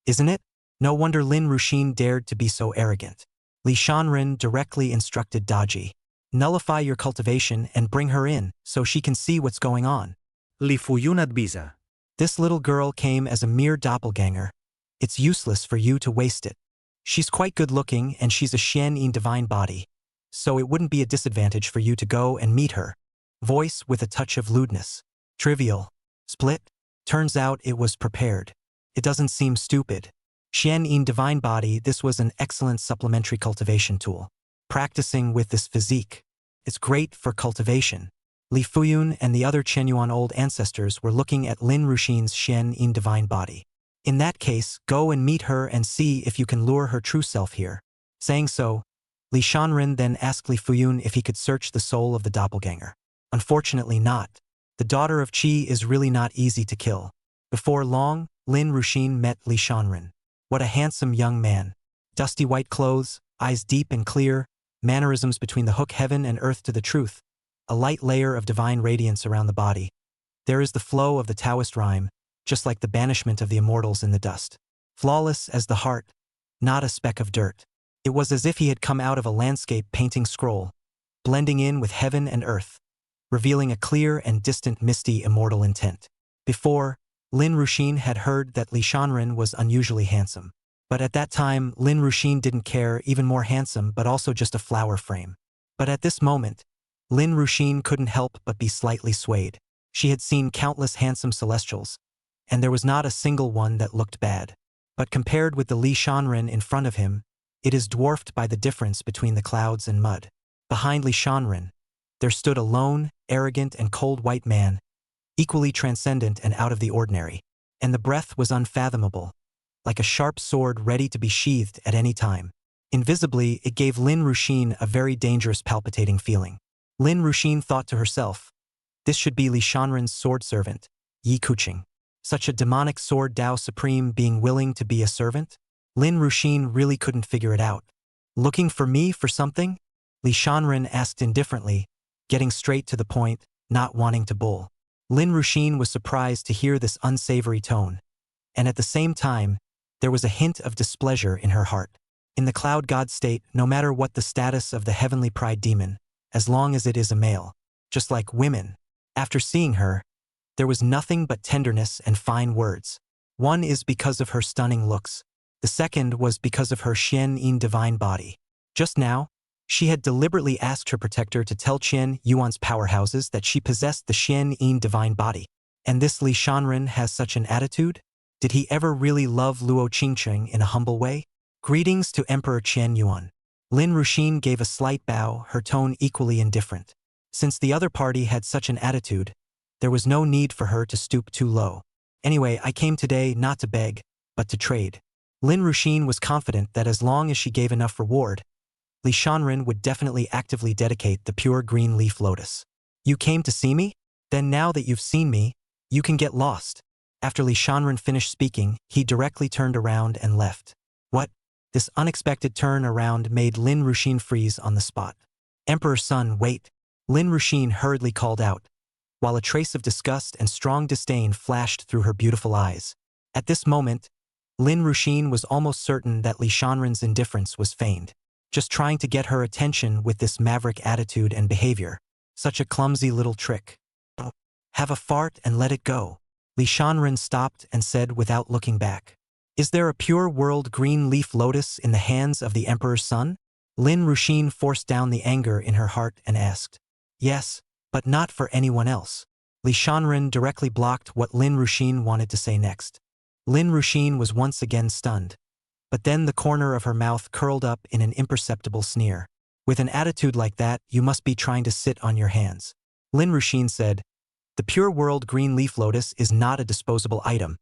isn't it? No wonder Lin Ruxin dared to be so arrogant. Li Shanren directly instructed Daji. Nullify your cultivation and bring her in, so she can see what's going on. Li Fuyun advisa. This little girl came as a mere doppelganger. It's useless for you to waste it. She's quite good looking and she's a Xian Yin divine body, so it wouldn't be a disadvantage for you to go and meet her. Voice with a touch of lewdness. Trivial. Split? Turns out it was prepared. It doesn't seem stupid. Xian Yin divine body, this was an excellent supplementary cultivation tool. Practicing with this physique. It's great for cultivation. Li Fuyun and the other Chenyuan old ancestors were looking at Lin Ruxin's Xian Yin divine body. In that case, go and meet her and see if you can lure her true self here. Saying so, Li Shanren then asked Li Fuyun if he could search the soul of the doppelganger. Unfortunately not. The daughter of Qi is really not easy to kill. Before long, Lin Ruxin met Li Shanren. What a handsome young man. Dusty white clothes, eyes deep and clear, mannerisms between the hook heaven and earth to the truth, a light layer of divine radiance around the body. There is the flow of the Taoist rhyme, just like the banishment of the immortals in the dust. Flawless as the heart, not a speck of dirt. It was as if he had come out of a landscape painting scroll, blending in with heaven and earth, revealing a clear and distant misty immortal intent. Before, Lin Ruxin had heard that Li Shanren was unusually handsome. But at that time, Lin Ruxin didn't care, even more handsome but also just a flower frame. But at this moment, Lin Ruxin couldn't help but be slightly swayed. She had seen countless handsome celestials, and there was not a single one that looked bad. But compared with the Li Shanren in front of him, it is dwarfed by the difference between the clouds and mud. Behind Li Shanren, there stood a lone, arrogant and cold white man, equally transcendent and out of the ordinary. And the breath was unfathomable, like a sharp sword ready to be sheathed at any time. Invisibly, it gave Lin Ruxin a very dangerous palpitating feeling. Lin Ruxin thought to herself, this should be Li Shanren's sword servant, Yi Kuqing. Such a demonic sword Tao Supreme being willing to be a servant? Lin Ruxin really couldn't figure it out. Looking for me for something? Li Shanren asked indifferently, getting straight to the point, not wanting to bull. Lin Ruxin was surprised to hear this unsavory tone, and at the same time, there was a hint of displeasure in her heart. In the cloud god state, no matter what the status of the heavenly pride demon, as long as it is a male, just like women, after seeing her, there was nothing but tenderness and fine words. One is because of her stunning looks. The second was because of her Xian Yin divine body. Just now, she had deliberately asked her protector to tell Qian Yuan's powerhouses that she possessed the Xian Yin divine body. And this Li Shanren has such an attitude? Did he ever really love Luo Qingqing in a humble way? Greetings to Emperor Qian Yuan. Lin Ruxin gave a slight bow, her tone equally indifferent. Since the other party had such an attitude, there was no need for her to stoop too low. Anyway, I came today not to beg, but to trade. Lin Ruxin was confident that as long as she gave enough reward, Li Shanren would definitely actively dedicate the pure green leaf lotus. You came to see me? Then now that you've seen me, you can get lost. After Li Shanren finished speaking, he directly turned around and left. What? This unexpected turn around made Lin Ruxin freeze on the spot. Emperor's son, wait. Lin Ruxin hurriedly called out, while a trace of disgust and strong disdain flashed through her beautiful eyes. At this moment, Lin Ruxin was almost certain that Li Shanren's indifference was feigned, just trying to get her attention with this maverick attitude and behavior. Such a clumsy little trick. Oh, have a fart and let it go. Li Shanren stopped and said without looking back. Is there a pure world green leaf lotus in the hands of the Emperor's son? Lin Ruxin forced down the anger in her heart and asked. Yes, but not for anyone else. Li Shanren directly blocked what Lin Ruxin wanted to say next. Lin Ruxin was once again stunned, but then the corner of her mouth curled up in an imperceptible sneer. With an attitude like that, you must be trying to sit on your hands. Lin Ruxin said, the Pure World Green Leaf Lotus is not a disposable item,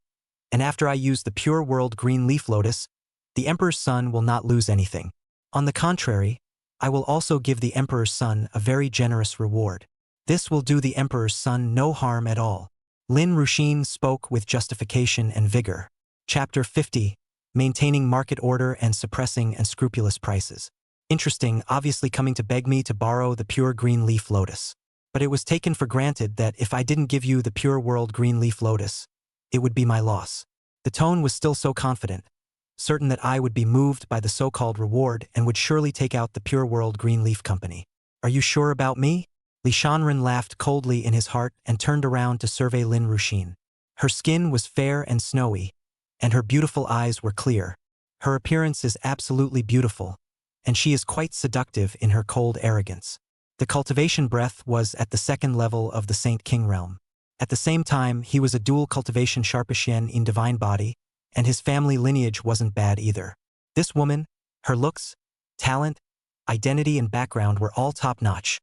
and after I use the Pure World Green Leaf Lotus, the Emperor's son will not lose anything. On the contrary, I will also give the Emperor's son a very generous reward. This will do the Emperor's son no harm at all. Lin Ruxin spoke with justification and vigor. Chapter 50. Maintaining market order and suppressing unscrupulous prices. Interesting, obviously coming to beg me to borrow the pure green leaf lotus. But it was taken for granted that if I didn't give you the pure world green leaf lotus, it would be my loss. The tone was still so confident, certain that I would be moved by the so-called reward and would surely take out the pure world green leaf company. Are you sure about me? Li Shanren laughed coldly in his heart and turned around to survey Lin Ruxin. Her skin was fair and snowy, and her beautiful eyes were clear. Her appearance is absolutely beautiful, and she is quite seductive in her cold arrogance. The cultivation breath was at the second level of the Saint King realm. At the same time, he was a dual cultivation Sharpishian in divine body, and his family lineage wasn't bad either. This woman, her looks, talent, identity and background were all top-notch,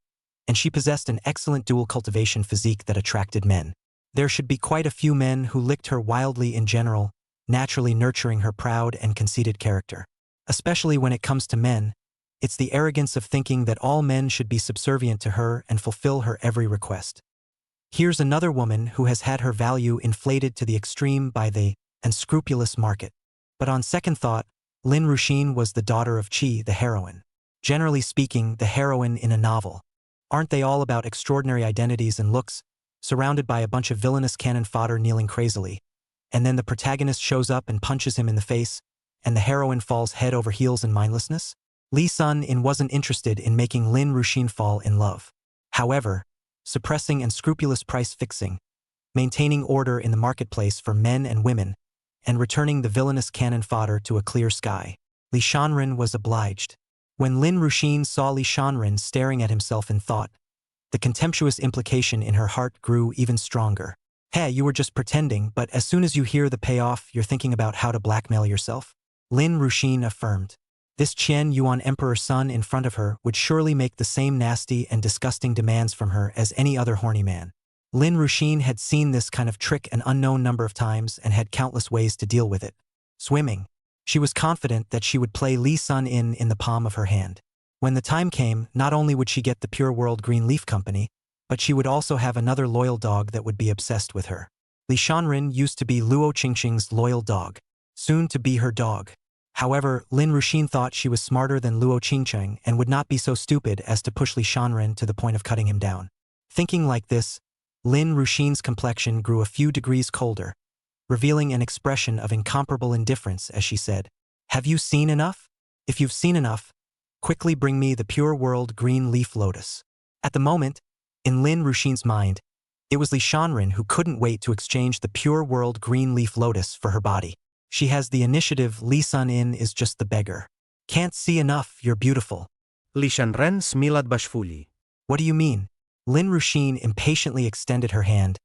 and she possessed an excellent dual cultivation physique that attracted men. There should be quite a few men who licked her wildly in general, naturally nurturing her proud and conceited character. Especially when it comes to men, it's the arrogance of thinking that all men should be subservient to her and fulfill her every request. Here's another woman who has had her value inflated to the extreme by the unscrupulous market. But on second thought, Lin Ruxin was the daughter of Chi, the heroine. Generally speaking, the heroine in a novel. Aren't they all about extraordinary identities and looks, surrounded by a bunch of villainous cannon fodder kneeling crazily? And then the protagonist shows up and punches him in the face, and the heroine falls head over heels in mindlessness? Lee Sun-in wasn't interested in making Lin Ruxin fall in love. However, suppressing unscrupulous price fixing, maintaining order in the marketplace for men and women, and returning the villainous cannon fodder to a clear sky, Li Shanren was obliged. When Lin Ruxin saw Li Shanren staring at himself in thought, the contemptuous implication in her heart grew even stronger. Hey, you were just pretending, but as soon as you hear the payoff, you're thinking about how to blackmail yourself? Lin Ruxin affirmed. This Qian Yuan Emperor son in front of her would surely make the same nasty and disgusting demands from her as any other horny man. Lin Ruxin had seen this kind of trick an unknown number of times and had countless ways to deal with it. Swimming. She was confident that she would play Li Sun-in in the palm of her hand. When the time came, not only would she get the Pure World Green Leaf Company, but she would also have another loyal dog that would be obsessed with her. Li Shanren used to be Luo Qingqing's loyal dog, soon to be her dog. However, Lin Ruxin thought she was smarter than Luo Qingqing and would not be so stupid as to push Li Shanren to the point of cutting him down. Thinking like this, Lin Ruxin's complexion grew a few degrees colder, revealing an expression of incomparable indifference as she said, "Have you seen enough? If you've seen enough, quickly bring me the Pure World Green Leaf Lotus." At the moment, in Lin Ruxin's mind, it was Li Shanren who couldn't wait to exchange the Pure World Green Leaf Lotus for her body. She has the initiative. Li Sun-in is just the beggar. Can't see enough, you're beautiful. Li Shanren smilad bashfuli. What do you mean? Lin Ruxin impatiently extended her hand.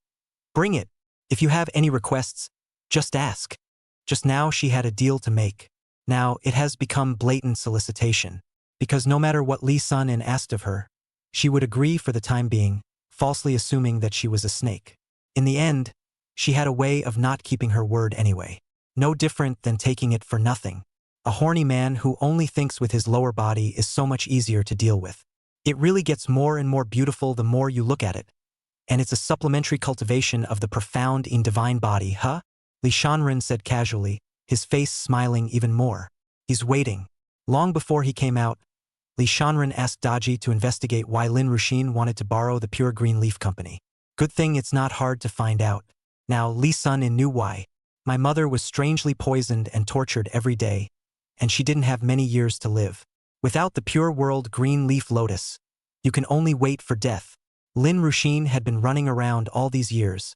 Bring it. If you have any requests, just ask. Just now she had a deal to make. Now it has become blatant solicitation. Because no matter what Li Sun-in asked of her, she would agree for the time being, falsely assuming that she was a snake. In the end, she had a way of not keeping her word anyway. No different than taking it for nothing. A horny man who only thinks with his lower body is so much easier to deal with. It really gets more and more beautiful the more you look at it. And it's a supplementary cultivation of the profound in divine body, huh? Li Shanren said casually, his face smiling even more. He's waiting. Long before he came out, Li Shanren asked Daji to investigate why Lin Ruxin wanted to borrow the Pure Green Leaf Company. Good thing it's not hard to find out. Now Li Sun-in knew why. My mother was strangely poisoned and tortured every day, and she didn't have many years to live. Without the Pure World Green Leaf Lotus, you can only wait for death. Lin Ruxin had been running around all these years,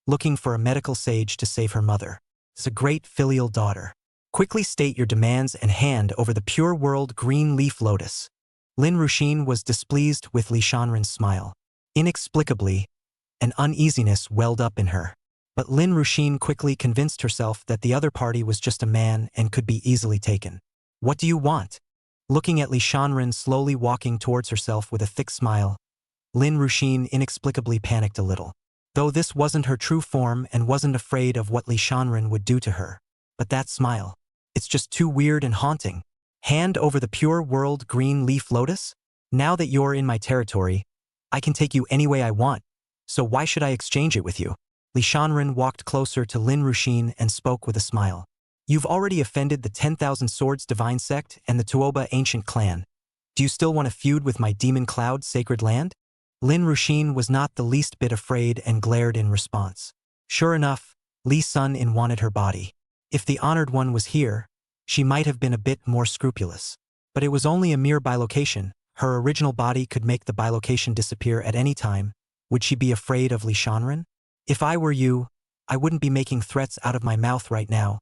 looking for a medical sage to save her mother. It's a great filial daughter. Quickly state your demands and hand over the Pure World Green Leaf Lotus. Lin Ruxin was displeased with Li Shanren's smile. Inexplicably, an uneasiness welled up in her. But Lin Ruxin quickly convinced herself that the other party was just a man and could be easily taken. What do you want? Looking at Li Shanren slowly walking towards herself with a thick smile, Lin Ruxin inexplicably panicked a little. Though this wasn't her true form and wasn't afraid of what Li Shanren would do to her. But that smile, it's just too weird and haunting. Hand over the Pure World Green Leaf Lotus? Now that you're in my territory, I can take you any way I want, so why should I exchange it with you? Li Shanren walked closer to Lin Ruxin and spoke with a smile. You've already offended the 10,000 Swords Divine Sect and the Tuoba Ancient Clan. Do you still want to feud with my Demon Cloud Sacred Land? Lin Ruxin was not the least bit afraid and glared in response. Sure enough, Li Sun-in wanted her body. If the Honored One was here, she might have been a bit more scrupulous. But it was only a mere bilocation. Her original body could make the bilocation disappear at any time. Would she be afraid of Li Shanren? If I were you, I wouldn't be making threats out of my mouth right now,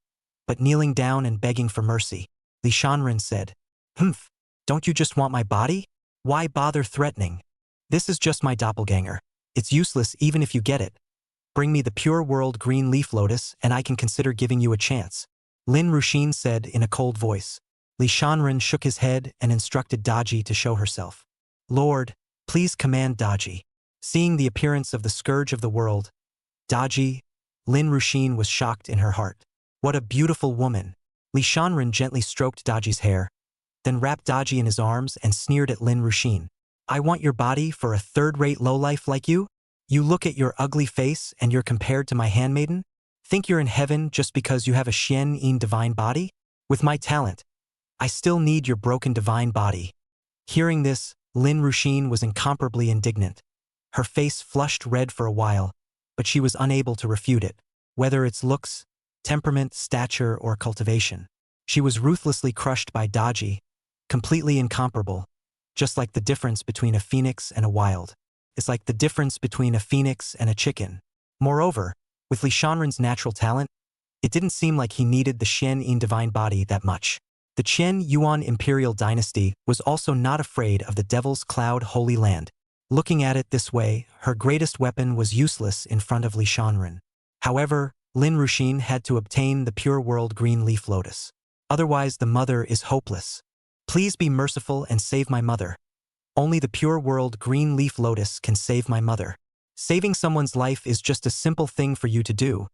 but kneeling down and begging for mercy. Li Shanren said, "Humph, don't you just want my body? Why bother threatening? This is just my doppelganger. It's useless even if you get it. Bring me the Pure World Green Leaf Lotus and I can consider giving you a chance," Lin Ruxin said in a cold voice. Li Shanren shook his head and instructed Daji to show herself. "Lord, please command Daji." Seeing the appearance of the scourge of the world, Daji, Lin Ruxin was shocked in her heart. What a beautiful woman. Li Shanren gently stroked Daji's hair, then wrapped Daji in his arms and sneered at Lin Ruxin. I want your body for a third-rate lowlife like you? You look at your ugly face and you're compared to my handmaiden? Think you're in heaven just because you have a Xian-yin divine body? With my talent, I still need your broken divine body. Hearing this, Lin Ruxin was incomparably indignant. Her face flushed red for a while, but she was unable to refute it. Whether it's looks, temperament, stature, or cultivation, she was ruthlessly crushed by Daji, completely incomparable, just like the difference between a phoenix and a wild. It's like the difference between a phoenix and a chicken. Moreover, with Li Shanren's natural talent, it didn't seem like he needed the Xian-yin divine body that much. The Qian Yuan imperial dynasty was also not afraid of the Devil's Cloud Holy Land. Looking at it this way, her greatest weapon was useless in front of Li Shanren. However, Lin Ruxin had to obtain the pure world green leaf lotus. Otherwise, the mother is hopeless. Please be merciful and save my mother. Only the pure world green leaf lotus can save my mother. Saving someone's life is just a simple thing for you to do.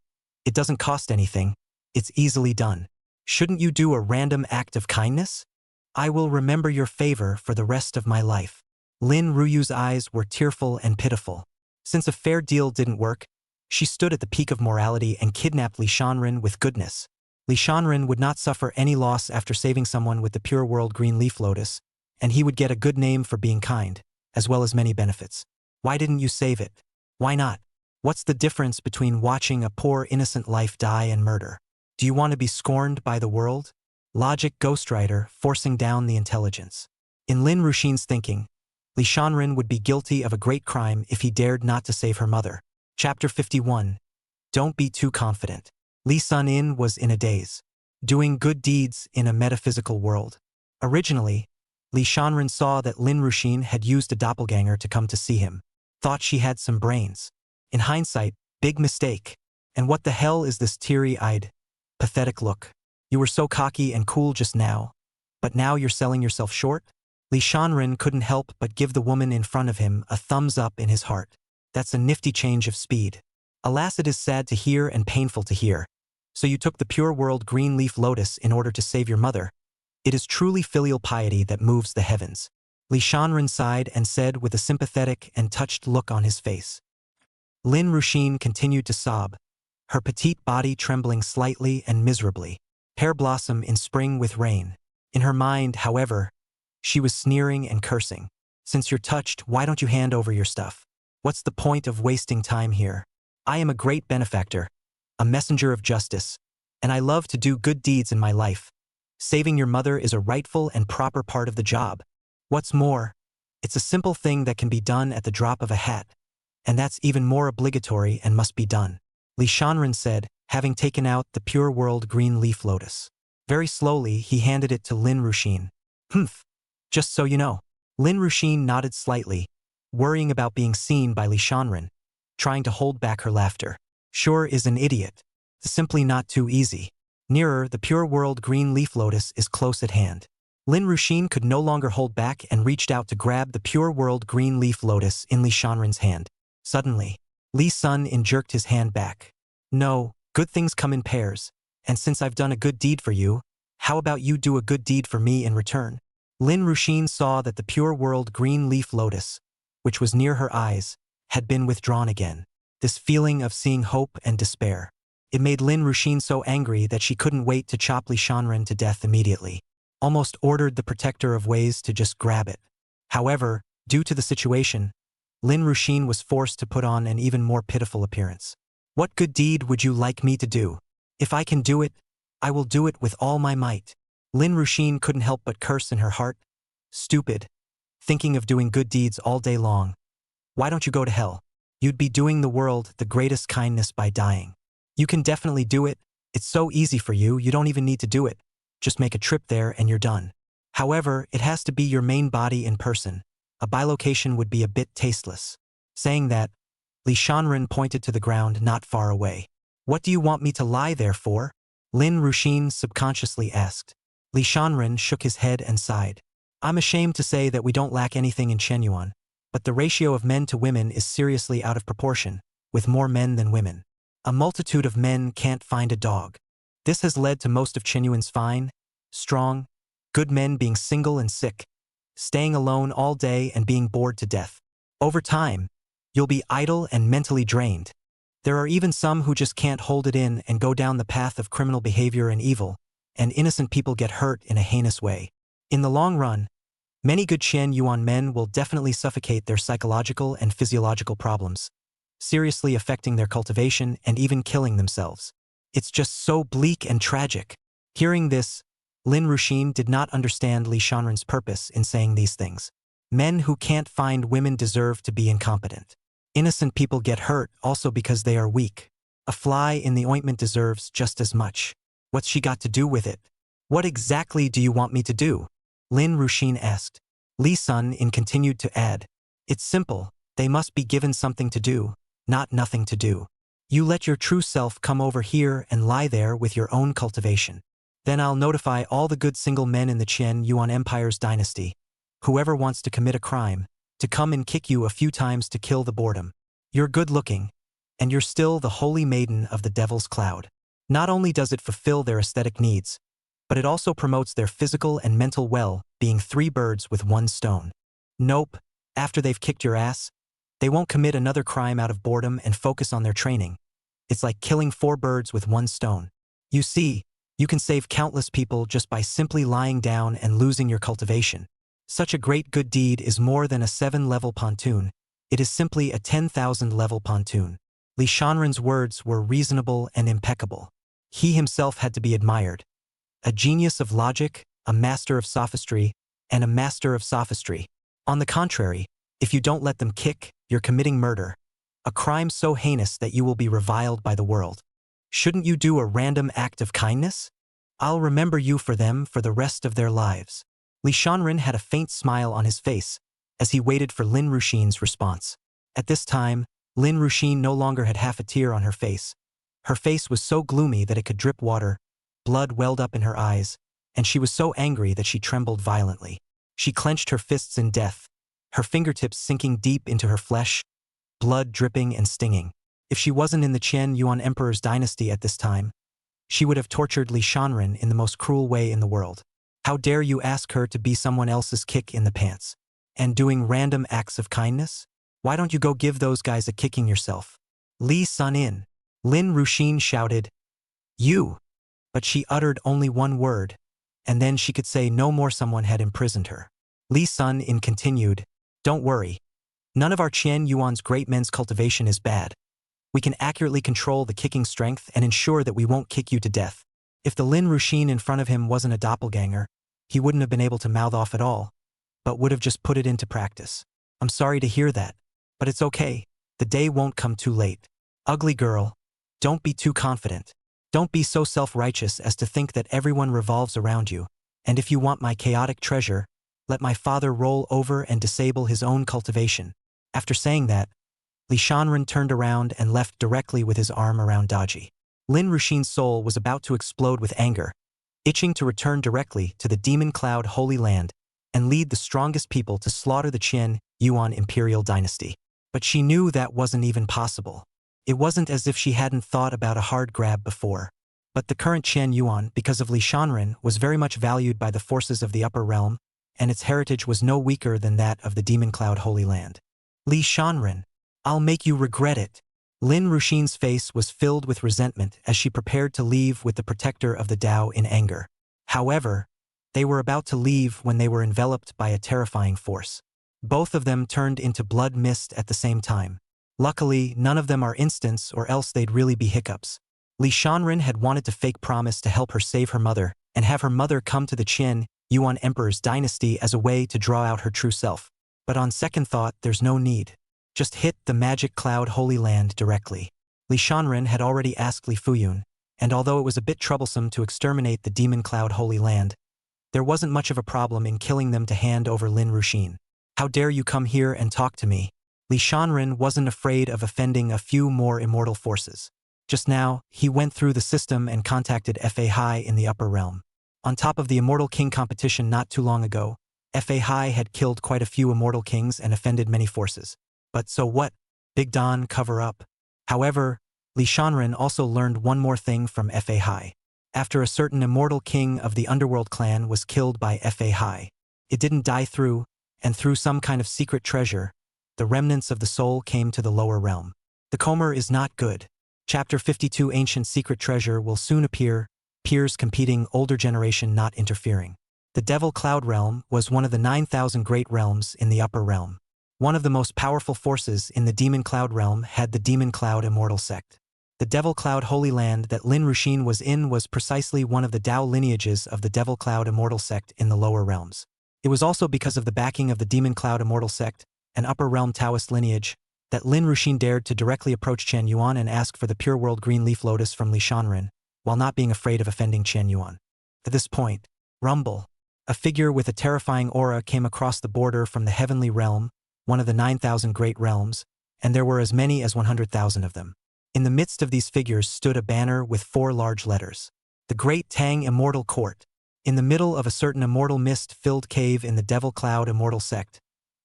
It doesn't cost anything. It's easily done. Shouldn't you do a random act of kindness? I will remember your favor for the rest of my life. Lin Ruyu's eyes were tearful and pitiful. Since a fair deal didn't work, she stood at the peak of morality and kidnapped Li Shanren with goodness. Li Shanren would not suffer any loss after saving someone with the pure world green leaf lotus, and he would get a good name for being kind, as well as many benefits. Why didn't you save it? Why not? What's the difference between watching a poor innocent life die and murder? Do you want to be scorned by the world? Logic ghostwriter forcing down the intelligence. In Lin Ruxin's thinking, Li Shanren would be guilty of a great crime if he dared not to save her mother. Chapter 51. Don't be too confident. Li Sun-in was in a daze, doing good deeds in a metaphysical world. Originally, Li Shanren saw that Lin Ruxin had used a doppelganger to come to see him. Thought she had some brains. In hindsight, big mistake. And what the hell is this teary-eyed, pathetic look? You were so cocky and cool just now, but now you're selling yourself short? Li Shanren couldn't help but give the woman in front of him a thumbs up in his heart. That's a nifty change of speed. Alas, it is sad to hear and painful to hear. So you took the pure world green leaf lotus in order to save your mother. It is truly filial piety that moves the heavens. Li Shanren sighed and said with a sympathetic and touched look on his face. Lin Ruxin continued to sob, her petite body trembling slightly and miserably. Pear blossom in spring with rain. In her mind, however, she was sneering and cursing. Since you're touched, why don't you hand over your stuff? What's the point of wasting time here? I am a great benefactor, a messenger of justice, and I love to do good deeds in my life. Saving your mother is a rightful and proper part of the job. What's more, it's a simple thing that can be done at the drop of a hat, and that's even more obligatory and must be done. Li Shanren said, having taken out the pure world green leaf lotus. Very slowly, he handed it to Lin Ruxin. Humph. Just so you know. Lin Ruxin nodded slightly, worrying about being seen by Li Shanren, trying to hold back her laughter. Sure is an idiot. Simply not too easy. Nearer, the pure world green leaf lotus is close at hand. Lin Ruxin could no longer hold back and reached out to grab the pure world green leaf lotus in Li Shanren's hand. Suddenly, Li Sun-in jerked his hand back. No, good things come in pairs, and since I've done a good deed for you, how about you do a good deed for me in return? Lin Ruxin saw that the pure world green leaf lotus, which was near her eyes, had been withdrawn again. This feeling of seeing hope and despair. It made Lin Ruxin so angry that she couldn't wait to chop Li Shanren to death immediately. Almost ordered the protector of ways to just grab it. However, due to the situation, Lin Ruxin was forced to put on an even more pitiful appearance. What good deed would you like me to do? If I can do it, I will do it with all my might. Lin Ruxin couldn't help but curse in her heart. Stupid. Thinking of doing good deeds all day long. Why don't you go to hell? You'd be doing the world the greatest kindness by dying. You can definitely do it. It's so easy for you, you don't even need to do it. Just make a trip there and you're done. However, it has to be your main body in person. A bilocation would be a bit tasteless. Saying that, Li Shanren pointed to the ground not far away. What do you want me to lie there for? Lin Ruxin subconsciously asked. Li Shanren shook his head and sighed. I'm ashamed to say that we don't lack anything in Shenyuan, but the ratio of men to women is seriously out of proportion, with more men than women. A multitude of men can't find a dog. This has led to most of Qinyuan's fine, strong, good men being single and sick, staying alone all day and being bored to death. Over time, you'll be idle and mentally drained. There are even some who just can't hold it in and go down the path of criminal behavior and evil, and innocent people get hurt in a heinous way. In the long run, many good Qian Yuan men will definitely suffocate their psychological and physiological problems, seriously affecting their cultivation and even killing themselves. It's just so bleak and tragic. Hearing this, Lin Ruxin did not understand Li Shanren's purpose in saying these things. Men who can't find women deserve to be incompetent. Innocent people get hurt also because they are weak. A fly in the ointment deserves just as much. What's she got to do with it? What exactly do you want me to do? Lin Ruxin asked. Li Sun continued to add, it's simple, they must be given something to do, not nothing to do. You let your true self come over here and lie there with your own cultivation. Then I'll notify all the good single men in the Qian Yuan Empire's dynasty, whoever wants to commit a crime, to come and kick you a few times to kill the boredom. You're good looking, and you're still the holy maiden of the devil's cloud. Not only does it fulfill their aesthetic needs, but it also promotes their physical and mental well-being, 3 birds with 1 stone. Nope, after they've kicked your ass, they won't commit another crime out of boredom and focus on their training. It's like killing 4 birds with 1 stone. You see, you can save countless people just by simply lying down and losing your cultivation. Such a great good deed is more than a 7-level pontoon. It is simply a 10,000-level pontoon. Li Shanren's words were reasonable and impeccable. He himself had to be admired. A genius of logic, a master of sophistry, and a master of sophistry. On the contrary, if you don't let them kick, you're committing murder. A crime so heinous that you will be reviled by the world. Shouldn't you do a random act of kindness? I'll remember you for them for the rest of their lives. Li Shanren had a faint smile on his face as he waited for Lin Ruxin's response. At this time, Lin Ruxin no longer had half a tear on her face. Her face was so gloomy that it could drip water, blood welled up in her eyes, and she was so angry that she trembled violently. She clenched her fists in death, her fingertips sinking deep into her flesh, blood dripping and stinging. If she wasn't in the Qian Yuan Emperor's dynasty at this time, she would have tortured Li Shanren in the most cruel way in the world. How dare you ask her to be someone else's kick in the pants? And doing random acts of kindness? Why don't you go give those guys a kicking yourself? Li Sun in. Lin Ruxin shouted, you. But she uttered only one word, and then she could say no more. Someone had imprisoned her. Li Sun in continued, don't worry. None of our Qian Yuan's great men's cultivation is bad. We can accurately control the kicking strength and ensure that we won't kick you to death. If the Lin Ruxin in front of him wasn't a doppelganger, he wouldn't have been able to mouth off at all, but would have just put it into practice. I'm sorry to hear that, but it's okay. The day won't come too late. Ugly girl, don't be too confident. Don't be so self-righteous as to think that everyone revolves around you, and if you want my chaotic treasure, let my father roll over and disable his own cultivation. After saying that, Li Shanren turned around and left directly with his arm around Daji. Lin Ruxin's soul was about to explode with anger, itching to return directly to the Demon Cloud Holy Land and lead the strongest people to slaughter the Qian Yuan Imperial Dynasty. But she knew that wasn't even possible. It wasn't as if she hadn't thought about a hard grab before. But the current Qian Yuan, because of Li Shanren, was very much valued by the forces of the upper realm, and its heritage was no weaker than that of the Demon Cloud Holy Land. Li Shanren, I'll make you regret it. Lin Ruxin's face was filled with resentment as she prepared to leave with the protector of the Tao in anger. However, they were about to leave when they were enveloped by a terrifying force. Both of them turned into blood mist at the same time. Luckily, none of them are instants, or else they'd really be hiccups. Li Shanren had wanted to fake promise to help her save her mother and have her mother come to the Qian Yuan Emperor's dynasty as a way to draw out her true self. But on second thought, there's no need. Just hit the Magic Cloud Holy Land directly. Li Shanren had already asked Li Fuyun, and although it was a bit troublesome to exterminate the Demon Cloud Holy Land, there wasn't much of a problem in killing them to hand over Lin Ruxin. How dare you come here and talk to me? Li Shanren wasn't afraid of offending a few more immortal forces. Just now, he went through the system and contacted Fa Hai in the upper realm. On top of the Immortal King competition not too long ago, Fa Hai had killed quite a few immortal kings and offended many forces. But so what? Big Don cover up. However, Li Shanren also learned one more thing from Fa Hai. after a certain immortal king of the underworld clan was killed by Fa Hai. It didn't die through, and through some kind of secret treasure, the remnants of the soul came to the lower realm. The Comer is not good. Chapter 52 Ancient Secret Treasure will soon appear, peers competing, older generation not interfering. The Devil Cloud Realm was one of the 9,000 great realms in the upper realm. One of the most powerful forces in the Demon Cloud Realm had the Demon Cloud Immortal Sect. The Devil Cloud Holy Land that Lin Ruxin was in was precisely one of the Tao lineages of the Devil Cloud Immortal Sect in the lower realms. It was also because of the backing of the Demon Cloud Immortal Sect, an upper realm Taoist lineage, that Lin Ruxin dared to directly approach Chen Yuan and ask for the Pure World Green Leaf Lotus from Li Shanren, while not being afraid of offending Chen Yuan. At this point, rumble. A figure with a terrifying aura came across the border from the heavenly realm, one of the 9,000 great realms, and there were as many as 100,000 of them. In the midst of these figures stood a banner with 4 large letters. The Great Tang Immortal Court. In the middle of a certain immortal mist-filled cave in the Devil Cloud Immortal Sect,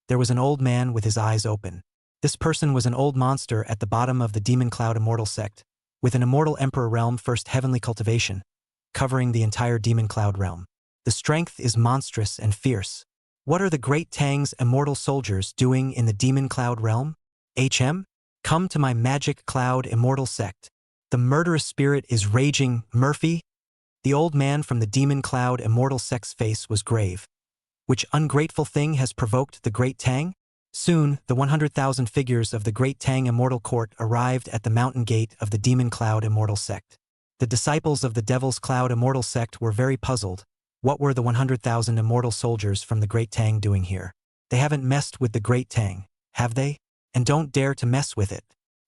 there was an old man with his eyes open. This person was an old monster at the bottom of the Demon Cloud Immortal Sect, with an immortal Emperor Realm First Heavenly Cultivation, covering the entire Demon Cloud Realm. The strength is monstrous and fierce. What are the Great Tang's immortal soldiers doing in the Demon Cloud Realm? HM? Come to my Magic Cloud Immortal Sect. The murderous spirit is raging, Murphy? The old man from the Demon Cloud Immortal Sect's face was grave. Which ungrateful thing has provoked the Great Tang? Soon, the 100,000 figures of the Great Tang Immortal Court arrived at the mountain gate of the Demon Cloud Immortal Sect. The disciples of the Devil's Cloud Immortal Sect were very puzzled. What were the 100,000 immortal soldiers from the Great Tang doing here? They haven't messed with the Great Tang, have they? And don't dare to mess with it.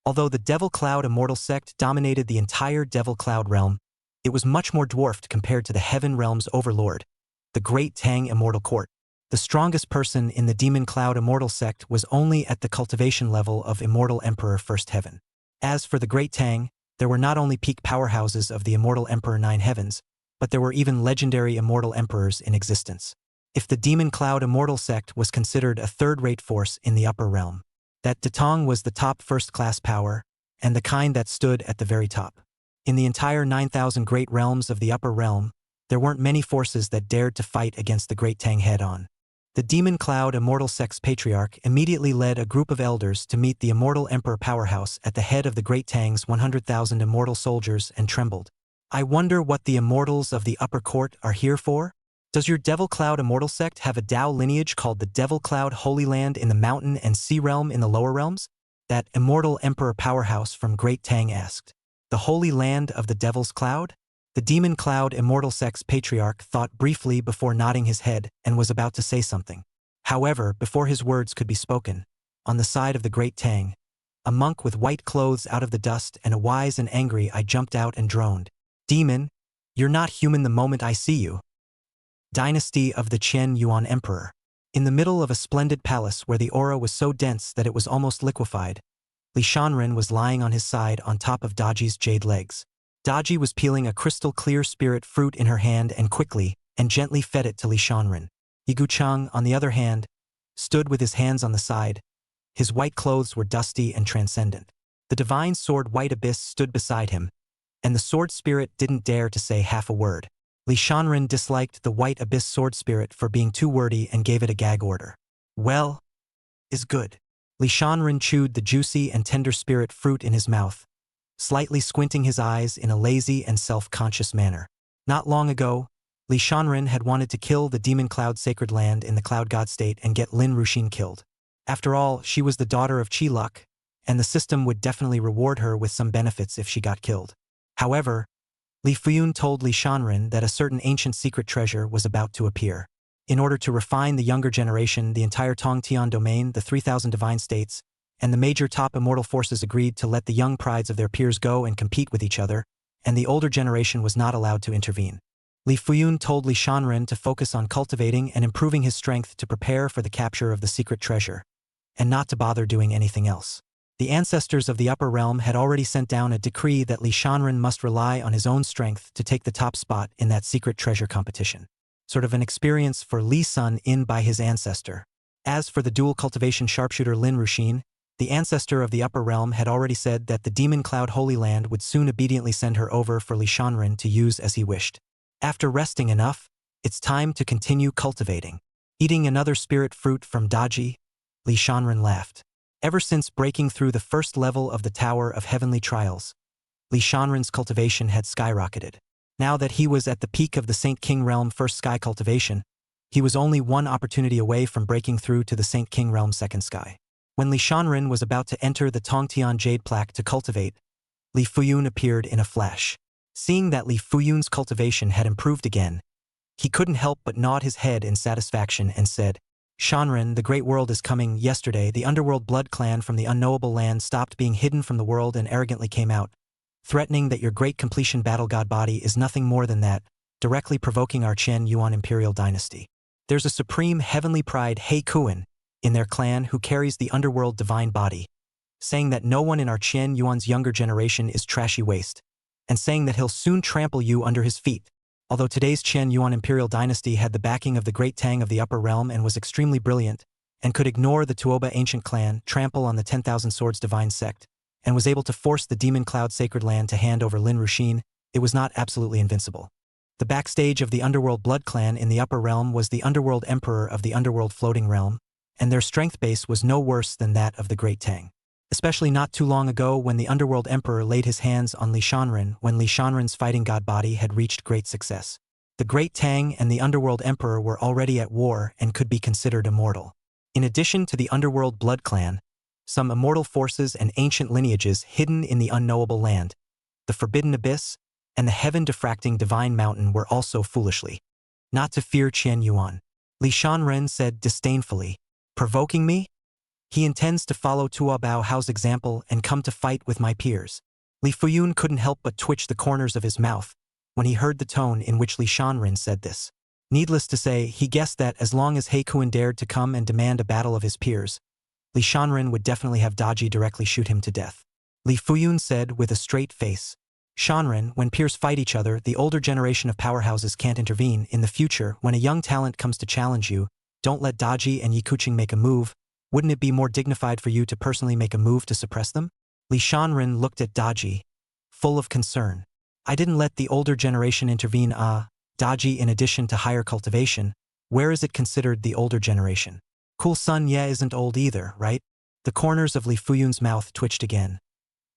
Although the Devil Cloud Immortal Sect dominated the entire Devil Cloud Realm, it was much more dwarfed compared to the Heaven Realm's overlord, the Great Tang Immortal Court. The strongest person in the Demon Cloud Immortal Sect was only at the cultivation level of Immortal Emperor First Heaven. As for the Great Tang, there were not only peak powerhouses of the Immortal Emperor Nine Heavens, but there were even legendary Immortal Emperors in existence. If the Demon Cloud Immortal Sect was considered a third-rate force in the upper realm, that Datong was the top first-class power, and the kind that stood at the very top. In the entire 9,000 great realms of the upper realm, there weren't many forces that dared to fight against the Great Tang head-on. The Demon Cloud Immortal Sect's patriarch immediately led a group of elders to meet the Immortal Emperor powerhouse at the head of the Great Tang's 100,000 immortal soldiers and trembled. I wonder what the immortals of the upper court are here for? Does your Devil Cloud Immortal Sect have a Tao lineage called the Devil Cloud Holy Land in the mountain and sea realm in the lower realms? That Immortal Emperor powerhouse from Great Tang asked. The Holy Land of the Devil's Cloud? The Demon Cloud Immortal Sect's patriarch thought briefly before nodding his head and was about to say something. However, before his words could be spoken, on the side of the Great Tang, a monk with white clothes out of the dust and a wise and angry eye jumped out and droned. Demon, you're not human the moment I see you. Dynasty of the Chen Yuan Emperor. In the middle of a splendid palace where the aura was so dense that it was almost liquefied, Li Shanren was lying on his side on top of Daji's jade legs. Daji was peeling a crystal-clear spirit fruit in her hand and quickly and gently fed it to Li Shanren. Yigu Chang, on the other hand, stood with his hands on the side. His white clothes were dusty and transcendent. The divine sword White Abyss stood beside him, and the sword spirit didn't dare to say half a word. Li Shanren disliked the White Abyss sword spirit for being too wordy and gave it a gag order. Well, is good. Li Shanren chewed the juicy and tender spirit fruit in his mouth, slightly squinting his eyes in a lazy and self-conscious manner. Not long ago, Li Shanren had wanted to kill the Demon Cloud Sacred Land in the Cloud God State and get Lin Ruxin killed. After all, she was the daughter of Qi Luck, and the system would definitely reward her with some benefits if she got killed. However, Li Fuyun told Li Shanren that a certain ancient secret treasure was about to appear. In order to refine the younger generation, the entire Tongtian domain, the 3,000 divine states, and the major top immortal forces agreed to let the young prides of their peers go and compete with each other, and the older generation was not allowed to intervene. Li Fuyun told Li Shanren to focus on cultivating and improving his strength to prepare for the capture of the secret treasure, and not to bother doing anything else. The ancestors of the upper realm had already sent down a decree that Li Shanren must rely on his own strength to take the top spot in that secret treasure competition. Sort of an experience for Li Sun in by his ancestor. As for the dual cultivation sharpshooter Lin Ruxin, the ancestor of the upper realm had already said that the demon cloud Holy Land would soon obediently send her over for Li Shanren to use as he wished. After resting enough, it's time to continue cultivating. Eating another spirit fruit from Daji, Li Shanren laughed. Ever since breaking through the first level of the Tower of Heavenly Trials, Li Shanren's cultivation had skyrocketed. Now that he was at the peak of the Saint King Realm First Sky cultivation, he was only one opportunity away from breaking through to the Saint King Realm Second Sky. When Li Shanren was about to enter the Tongtian Jade Plaque to cultivate, Li Fuyun appeared in a flash. Seeing that Li Fuyun's cultivation had improved again, he couldn't help but nod his head in satisfaction and said, "Shanren, the great world is coming. Yesterday, the underworld blood clan from the unknowable land stopped being hidden from the world and arrogantly came out, threatening that your great completion battle god body is nothing more than that, directly provoking our Chen Yuan imperial dynasty. There's a supreme heavenly pride He Kuan in their clan who carries the underworld divine body, saying that no one in our Chen Yuan's younger generation is trashy waste, and saying that he'll soon trample you under his feet. Although today's Chen Yuan imperial dynasty had the backing of the great Tang of the upper realm and was extremely brilliant, and could ignore the Tuoba ancient clan, trample on the 10,000 Swords divine sect, and was able to force the demon cloud sacred land to hand over Lin Ruxin, it was not absolutely invincible. The backstage of the underworld blood clan in the upper realm was the underworld emperor of the underworld floating realm, and their strength base was no worse than that of the great Tang. Especially not too long ago when the underworld emperor laid his hands on Li Shanren when Li Shanren's fighting god body had reached great success. The great Tang and the underworld emperor were already at war and could be considered immortal. In addition to the underworld blood clan, some immortal forces and ancient lineages hidden in the unknowable land, the forbidden abyss, and the heaven-diffracting divine mountain were also foolishly not to fear Chen Yuan. Li Shanren said disdainfully, "Provoking me? He intends to follow Tua Bao Hao's example and come to fight with my peers." Li Fuyun couldn't help but twitch the corners of his mouth when he heard the tone in which Li Shanren said this. Needless to say, he guessed that as long as He Kuan dared to come and demand a battle of his peers, Li Shanren would definitely have Daji directly shoot him to death. Li Fuyun said with a straight face, "Shanren, when peers fight each other, the older generation of powerhouses can't intervene. In the future, when a young talent comes to challenge you, don't let Daji and Yi Kuching make a move. Wouldn't it be more dignified for you to personally make a move to suppress them?" Li Shanren looked at Daji, full of concern. "I didn't let the older generation intervene. Daji, in addition to higher cultivation, where is it considered the older generation? Cool Sun Ye isn't old either, right?" The corners of Li Fuyun's mouth twitched again.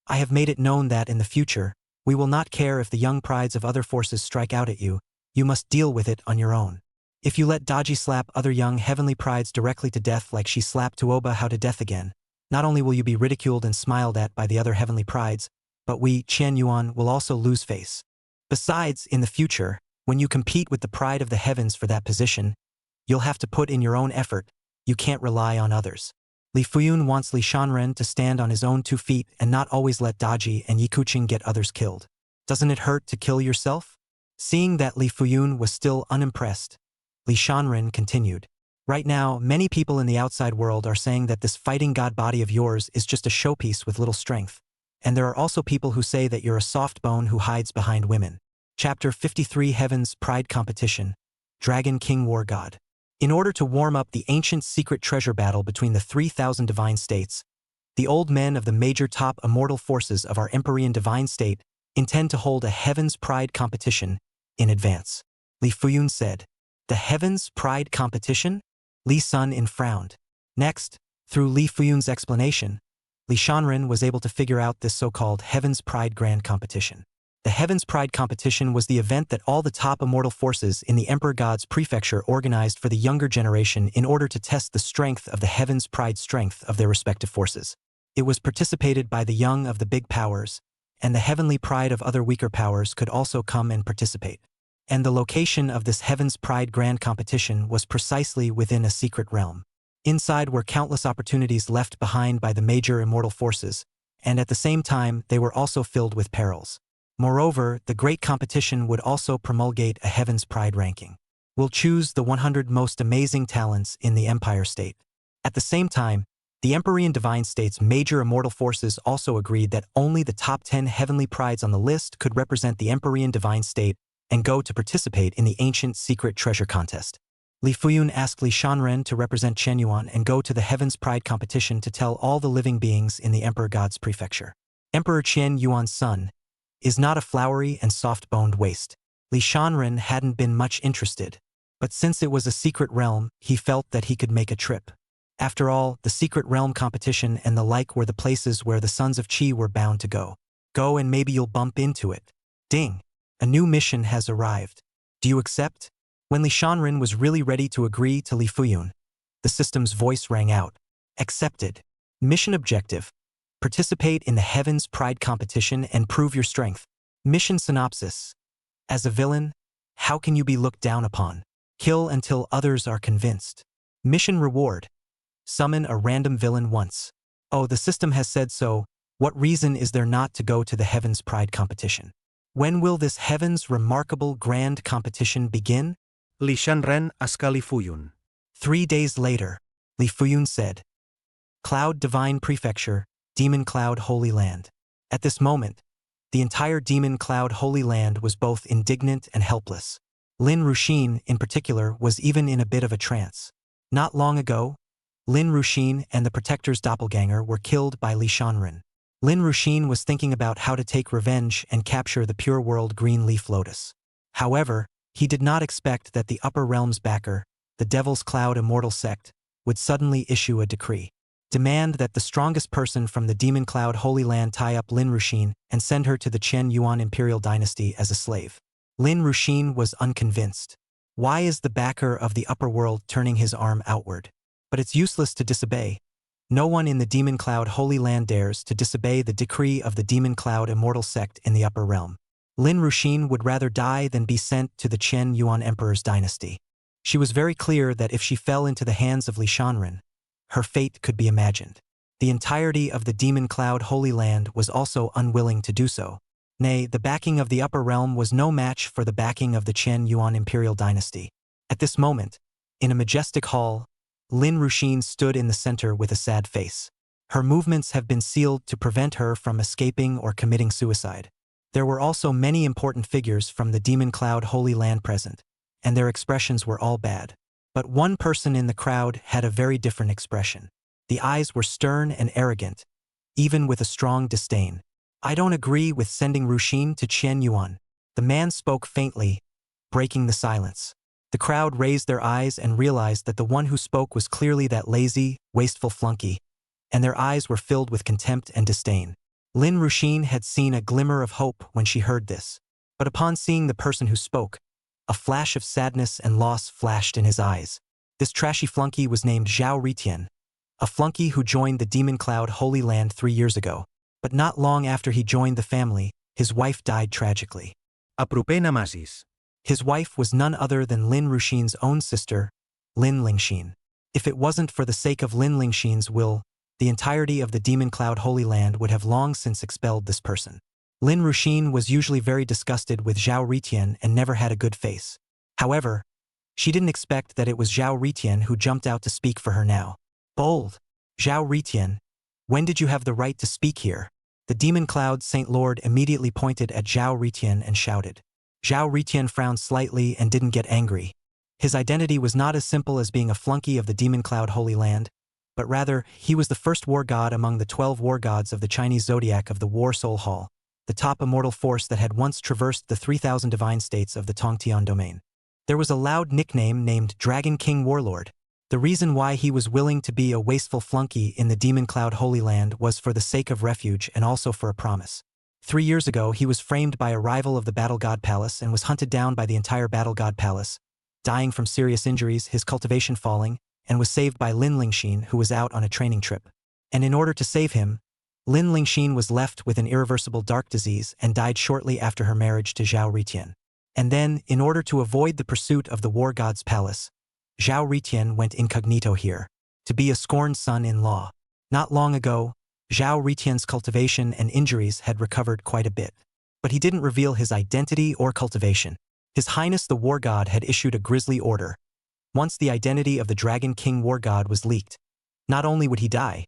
"I have made it known that in the future, we will not care if the young prides of other forces strike out at you. You must deal with it on your own. If you let Daji slap other young heavenly prides directly to death like she slapped Tuoba Hao to death again, not only will you be ridiculed and smiled at by the other heavenly prides, but we, Chen Yuan, will also lose face. Besides, in the future, when you compete with the pride of the heavens for that position, you'll have to put in your own effort. You can't rely on others." Li Fuyun wants Li Shanren to stand on his own 2 feet and not always let Daji and Yi Kuching get others killed. "Doesn't it hurt to kill yourself?" Seeing that Li Fuyun was still unimpressed, Li Shanren continued, "Right now, many people in the outside world are saying that this fighting god body of yours is just a showpiece with little strength. And there are also people who say that you're a soft bone who hides behind women." Chapter 53 Heaven's Pride Competition, Dragon King War God. In order to warm up the ancient secret treasure battle between the 3,000 divine states, the old men of the major top immortal forces of our Empyrean divine state intend to hold a Heaven's Pride competition in advance. Li Fuyun said, "The Heaven's Pride competition?" Li Sun frowned. Next, through Li Fuyun's explanation, Li Shanren was able to figure out this so-called Heaven's Pride Grand Competition. The Heaven's Pride competition was the event that all the top immortal forces in the Emperor God's prefecture organized for the younger generation in order to test the strength of the Heaven's Pride strength of their respective forces. It was participated by the young of the big powers, and the heavenly pride of other weaker powers could also come and participate. And the location of this Heaven's Pride Grand Competition was precisely within a secret realm. Inside were countless opportunities left behind by the major immortal forces, and at the same time they were also filled with perils. Moreover, the great competition would also promulgate a Heaven's Pride ranking. We'll choose the 100 most amazing talents in the Empire State. At the same time, the Empyrean Divine State's major immortal forces also agreed that only the top 10 heavenly prides on the list could represent the Empyrean Divine State and go to participate in the ancient secret treasure contest. Li Fuyun asked Li Shanren to represent Chen Yuan and go to the Heaven's Pride competition to tell all the living beings in the Emperor God's prefecture. Emperor Chen Yuan's son is not a flowery and soft-boned waste. Li Shanren hadn't been much interested, but since it was a secret realm, he felt that he could make a trip. After all, the secret realm competition and the like were the places where the sons of Qi were bound to go. Go and maybe you'll bump into it. Ding! A new mission has arrived. Do you accept? When Li Shanren was really ready to agree to Li Fuyun, the system's voice rang out. Accepted. Mission objective. Participate in the Heaven's Pride competition and prove your strength. Mission synopsis. As a villain, how can you be looked down upon? Kill until others are convinced. Mission reward. Summon a random villain once. Oh, the system has said so. What reason is there not to go to the Heaven's Pride competition? When will this Heaven's remarkable grand competition begin? Li Shanren asked Li Fuyun. 3 days later, Li Fuyun said, Cloud Divine Prefecture, Demon Cloud Holy Land. At this moment, the entire Demon Cloud Holy Land was both indignant and helpless. Lin Ruxin, in particular, was even in a bit of a trance. Not long ago, Lin Ruxin and the Protector's doppelganger were killed by Li Shanren. Lin Ruxin was thinking about how to take revenge and capture the Pure World Green Leaf Lotus. However, he did not expect that the Upper Realm's backer, the Devil's Cloud Immortal Sect, would suddenly issue a decree. Demand that the strongest person from the Demon Cloud Holy Land tie up Lin Ruxin and send her to the Chen Yuan Imperial Dynasty as a slave. Lin Ruxin was unconvinced. Why is the backer of the upper world turning his arm outward? But it's useless to disobey. No one in the Demon Cloud Holy Land dares to disobey the decree of the Demon Cloud Immortal Sect in the Upper Realm. Lin Ruxin would rather die than be sent to the Chen Yuan Emperor's dynasty. She was very clear that if she fell into the hands of Li Shanren, her fate could be imagined. The entirety of the Demon Cloud Holy Land was also unwilling to do so. Nay, the backing of the Upper Realm was no match for the backing of the Chen Yuan Imperial Dynasty. At this moment, in a majestic hall, Lin Ruxin stood in the center with a sad face. Her movements have been sealed to prevent her from escaping or committing suicide. There were also many important figures from the Demon Cloud Holy Land present, and their expressions were all bad. But one person in the crowd had a very different expression. The eyes were stern and arrogant, even with a strong disdain. I don't agree with sending Ruxin to Chen Yuan. The man spoke faintly, breaking the silence. The crowd raised their eyes and realized that the one who spoke was clearly that lazy, wasteful flunky, and their eyes were filled with contempt and disdain. Lin Ruxin had seen a glimmer of hope when she heard this, but upon seeing the person who spoke, a flash of sadness and loss flashed in his eyes. This trashy flunky was named Zhao Ritian, a flunky who joined the Demon Cloud Holy Land 3 years ago. But not long after he joined the family, his wife died tragically. Apropé Namasis. His wife was none other than Lin Ruxin's own sister, Lin Lingxin. If it wasn't for the sake of Lin Lingxin's will, the entirety of the Demon Cloud Holy Land would have long since expelled this person. Lin Ruxin was usually very disgusted with Zhao Ritian and never had a good face. However, she didn't expect that it was Zhao Ritian who jumped out to speak for her now. Bold! Zhao Ritian, when did you have the right to speak here? The Demon Cloud Saint Lord immediately pointed at Zhao Ritian and shouted. Zhao Ritian frowned slightly and didn't get angry. His identity was not as simple as being a flunky of the Demon Cloud Holy Land, but rather, he was the first war god among the 12 war gods of the Chinese zodiac of the War Soul Hall, the top immortal force that had once traversed the 3,000 divine states of the Tongtian domain. There was a loud nickname named Dragon King Warlord. The reason why he was willing to be a wasteful flunky in the Demon Cloud Holy Land was for the sake of refuge and also for a promise. 3 years ago, he was framed by a rival of the Battle God Palace and was hunted down by the entire Battle God Palace, dying from serious injuries, his cultivation falling, and was saved by Lin Lingxin, who was out on a training trip. And in order to save him, Lin Lingxin was left with an irreversible dark disease and died shortly after her marriage to Zhao Ritian. And then, in order to avoid the pursuit of the War God's Palace, Zhao Ritian went incognito here, to be a scorned son-in-law. Not long ago, Zhao Ritian's cultivation and injuries had recovered quite a bit. But he didn't reveal his identity or cultivation. His Highness the War God had issued a grisly order. Once the identity of the Dragon King War God was leaked, not only would he die,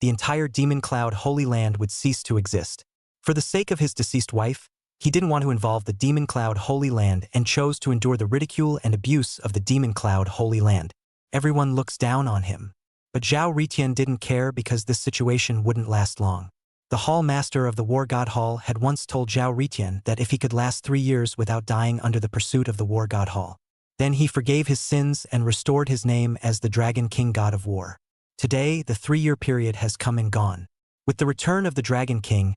the entire Demon Cloud Holy Land would cease to exist. For the sake of his deceased wife, He didn't want to involve the Demon Cloud Holy Land and chose to endure the ridicule and abuse of the Demon Cloud Holy Land. Everyone looks down on him. But Zhao Ritian didn't care because this situation wouldn't last long. The Hall Master of the War God Hall had once told Zhao Ritian that if he could last 3 years without dying under the pursuit of the War God Hall, then he forgave his sins and restored his name as the Dragon King God of War. Today, the 3-year period has come and gone. With the return of the Dragon King,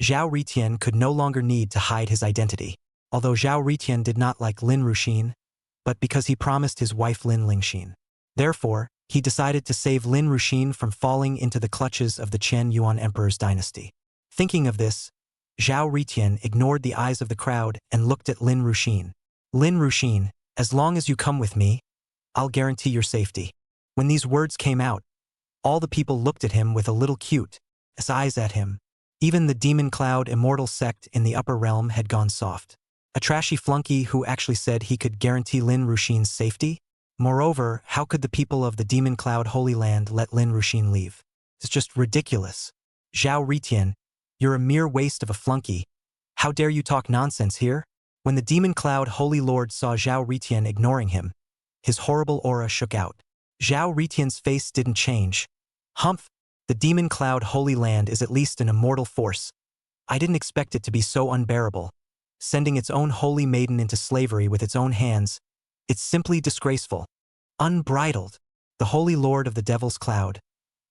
Zhao Ritian could no longer need to hide his identity. Although Zhao Ritian did not like Lin Ruxin, but because he promised his wife Lin Lingxin. Therefore, he decided to save Lin Ruxin from falling into the clutches of the Chen Yuan Emperor's dynasty. Thinking of this, Zhao Ritian ignored the eyes of the crowd and looked at Lin Ruxin. Lin Ruxin, as long as you come with me, I'll guarantee your safety. When these words came out, all the people looked at him with a little cute eyes at him. Even the Demon Cloud immortal sect in the upper realm had gone soft. A trashy flunky who actually said he could guarantee Lin Ruxin's safety? Moreover, how could the people of the Demon Cloud Holy Land let Lin Ruxin leave? It's just ridiculous. Zhao Ritian, you're a mere waste of a flunky. How dare you talk nonsense here? When the Demon Cloud Holy Lord saw Zhao Ritian ignoring him, his horrible aura shook out. Zhao Ritian's face didn't change. Humph, the Demon Cloud Holy Land is at least an immortal force. I didn't expect it to be so unbearable. Sending its own holy maiden into slavery with its own hands, it's simply disgraceful. Unbridled. The Holy Lord of the Devil's Cloud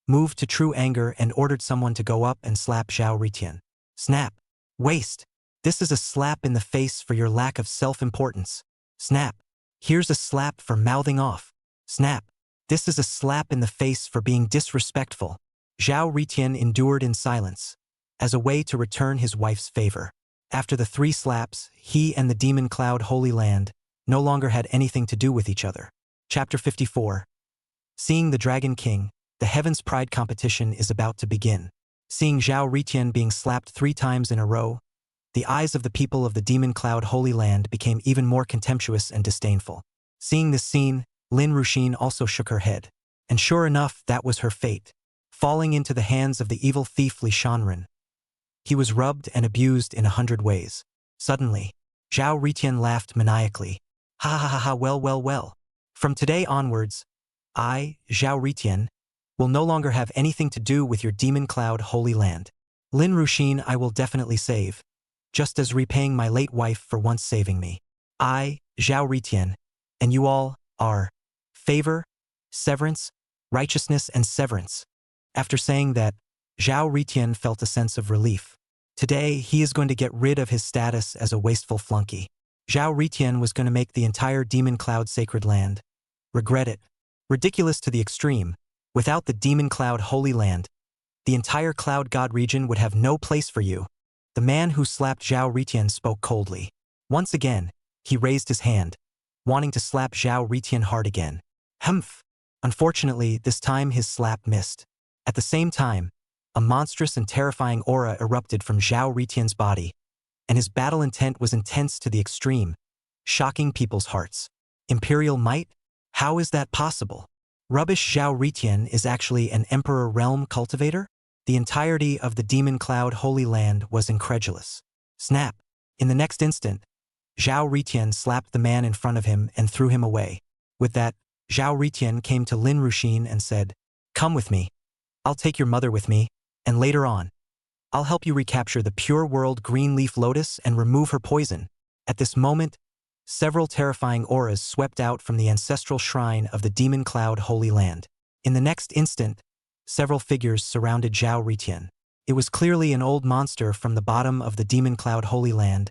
moved to true anger and ordered someone to go up and slap Zhao Ritian. Snap. Waste. This is a slap in the face for your lack of self-importance. Snap. Here's a slap for mouthing off. Snap. This is a slap in the face for being disrespectful. Zhao Ritian endured in silence, as a way to return his wife's favor. After the 3 slaps, he and the Demon Cloud Holy Land no longer had anything to do with each other. Chapter 54. Seeing the Dragon King, the Heaven's Pride competition is about to begin. Seeing Zhao Ritian being slapped 3 times in a row, the eyes of the people of the Demon Cloud Holy Land became even more contemptuous and disdainful. Seeing this scene, Lin Ruxin also shook her head. And sure enough, that was her fate. Falling into the hands of the evil thief Li Shanren. He was rubbed and abused in 100 ways. Suddenly, Zhao Ritian laughed maniacally. Ha ha ha ha, well. From today onwards, I, Zhao Ritian, will no longer have anything to do with your Demon Cloud Holy Land. Lin Ruxin I will definitely save, just as repaying my late wife for once saving me. I, Zhao Ritian, and you all, are favor, severance, righteousness and severance. After saying that, Zhao Ritian felt a sense of relief. Today, he is going to get rid of his status as a wasteful flunky. Zhao Ritian was going to make the entire Demon Cloud Sacred Land regret it. Ridiculous to the extreme. Without the Demon Cloud Holy Land, the entire Cloud God region would have no place for you. The man who slapped Zhao Ritian spoke coldly. Once again, he raised his hand, wanting to slap Zhao Ritian hard again. Humph! Unfortunately, this time his slap missed. At the same time, a monstrous and terrifying aura erupted from Zhao Ritian's body, and his battle intent was intense to the extreme, shocking people's hearts. Imperial might? How is that possible? Rubbish. Zhao Ritian is actually an Emperor Realm cultivator? The entirety of the Demon Cloud Holy Land was incredulous. Snap! In the next instant, Zhao Ritian slapped the man in front of him and threw him away. With that, Zhao Ritian came to Lin Ruxin and said, "Come with me. I'll take your mother with me, and later on, I'll help you recapture the pure world green leaf lotus and remove her poison." At this moment, several terrifying auras swept out from the ancestral shrine of the Demon Cloud Holy Land. In the next instant, several figures surrounded Zhao Ritian. It was clearly an old monster from the bottom of the Demon Cloud Holy Land,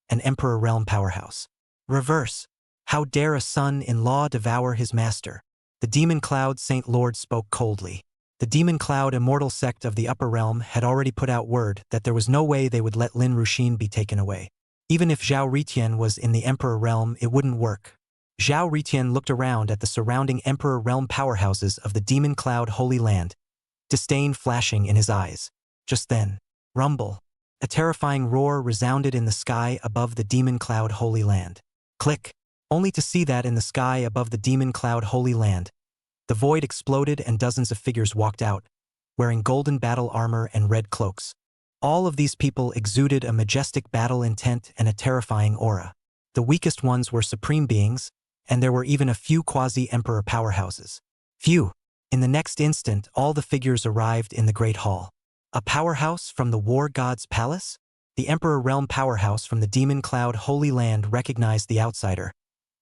an Emperor Realm powerhouse. Reverse. How dare a son-in-law devour his master? The Demon Cloud Saint Lord spoke coldly. The Demon Cloud immortal sect of the Upper Realm had already put out word that there was no way they would let Lin Ruxin be taken away. Even if Zhao Ritian was in the Emperor Realm, it wouldn't work. Zhao Ritian looked around at the surrounding Emperor Realm powerhouses of the Demon Cloud Holy Land, disdain flashing in his eyes. Just then, rumble. A terrifying roar resounded in the sky above the Demon Cloud Holy Land. Click. Only to see that in the sky above the Demon Cloud Holy Land, the void exploded and dozens of figures walked out, wearing golden battle armor and red cloaks. All of these people exuded a majestic battle intent and a terrifying aura. The weakest ones were supreme beings, and there were even a few quasi-emperor powerhouses. Phew! In the next instant, all the figures arrived in the Great Hall. A powerhouse from the War God's Palace? The Emperor Realm powerhouse from the Demon Cloud Holy Land recognized the outsider,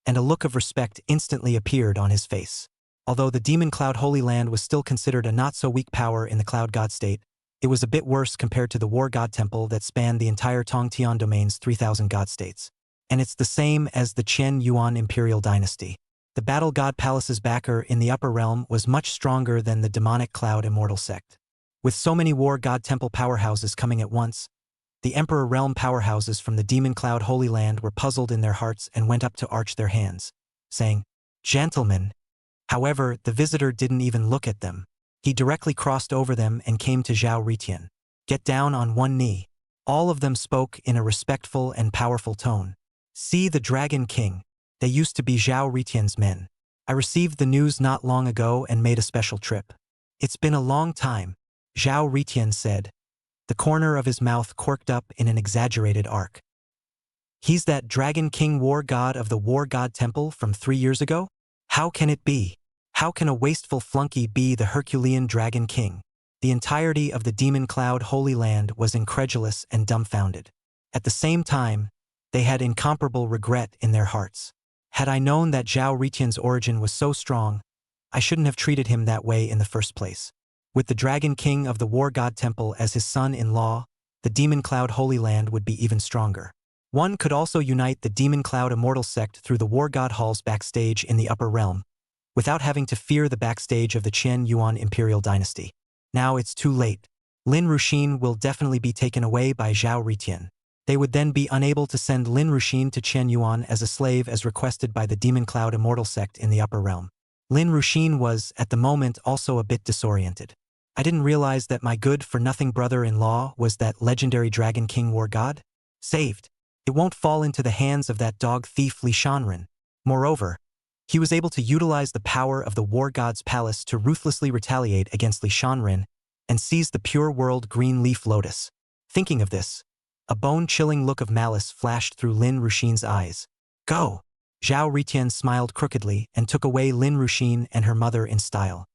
and a look of respect instantly appeared on his face. Although the Demon Cloud Holy Land was still considered a not-so-weak power in the Cloud God state, it was a bit worse compared to the War God Temple that spanned the entire Tongtian domain's 3,000 God states. And it's the same as the Qian Yuan Imperial Dynasty. The Battle God Palace's backer in the Upper Realm was much stronger than the demonic Cloud Immortal sect. With so many War God Temple powerhouses coming at once, the Emperor Realm powerhouses from the Demon Cloud Holy Land were puzzled in their hearts and went up to arch their hands, saying, "Gentlemen." However, the visitor didn't even look at them. He directly crossed over them and came to Zhao Ritian. "Get down on one knee." All of them spoke in a respectful and powerful tone. "See the Dragon King. They used to be Zhao Ritian's men. I received the news not long ago and made a special trip." "It's been a long time," Zhao Ritian said, the corner of his mouth corked up in an exaggerated arc. "He's that Dragon King War God of the War God Temple from 3 years ago? How can it be? How can a wasteful flunky be the Herculean Dragon King?" The entirety of the Demon Cloud Holy Land was incredulous and dumbfounded. At the same time, they had incomparable regret in their hearts. Had I known that Zhao Ritian's origin was so strong, I shouldn't have treated him that way in the first place. With the Dragon King of the War God Temple as his son-in-law, the Demon Cloud Holy Land would be even stronger. One could also unite the Demon Cloud Immortal sect through the War God Halls backstage in the Upper Realm, without having to fear the backstage of the Qian Yuan Imperial Dynasty. Now it's too late. Lin Ruxin will definitely be taken away by Zhao Ritian. They would then be unable to send Lin Ruxin to Qian Yuan as a slave as requested by the Demon Cloud Immortal sect in the Upper Realm. Lin Ruxin was, at the moment, also a bit disoriented. I didn't realize that my good-for-nothing brother-in-law was that legendary Dragon King War God? Saved. It won't fall into the hands of that dog thief Li Shanren. Moreover, he was able to utilize the power of the War God's Palace to ruthlessly retaliate against Li Shanren and seize the pure world green leaf lotus. Thinking of this, a bone-chilling look of malice flashed through Lin Ruxin's eyes. "Go!" Zhao Ritian smiled crookedly and took away Lin Ruxin and her mother in style.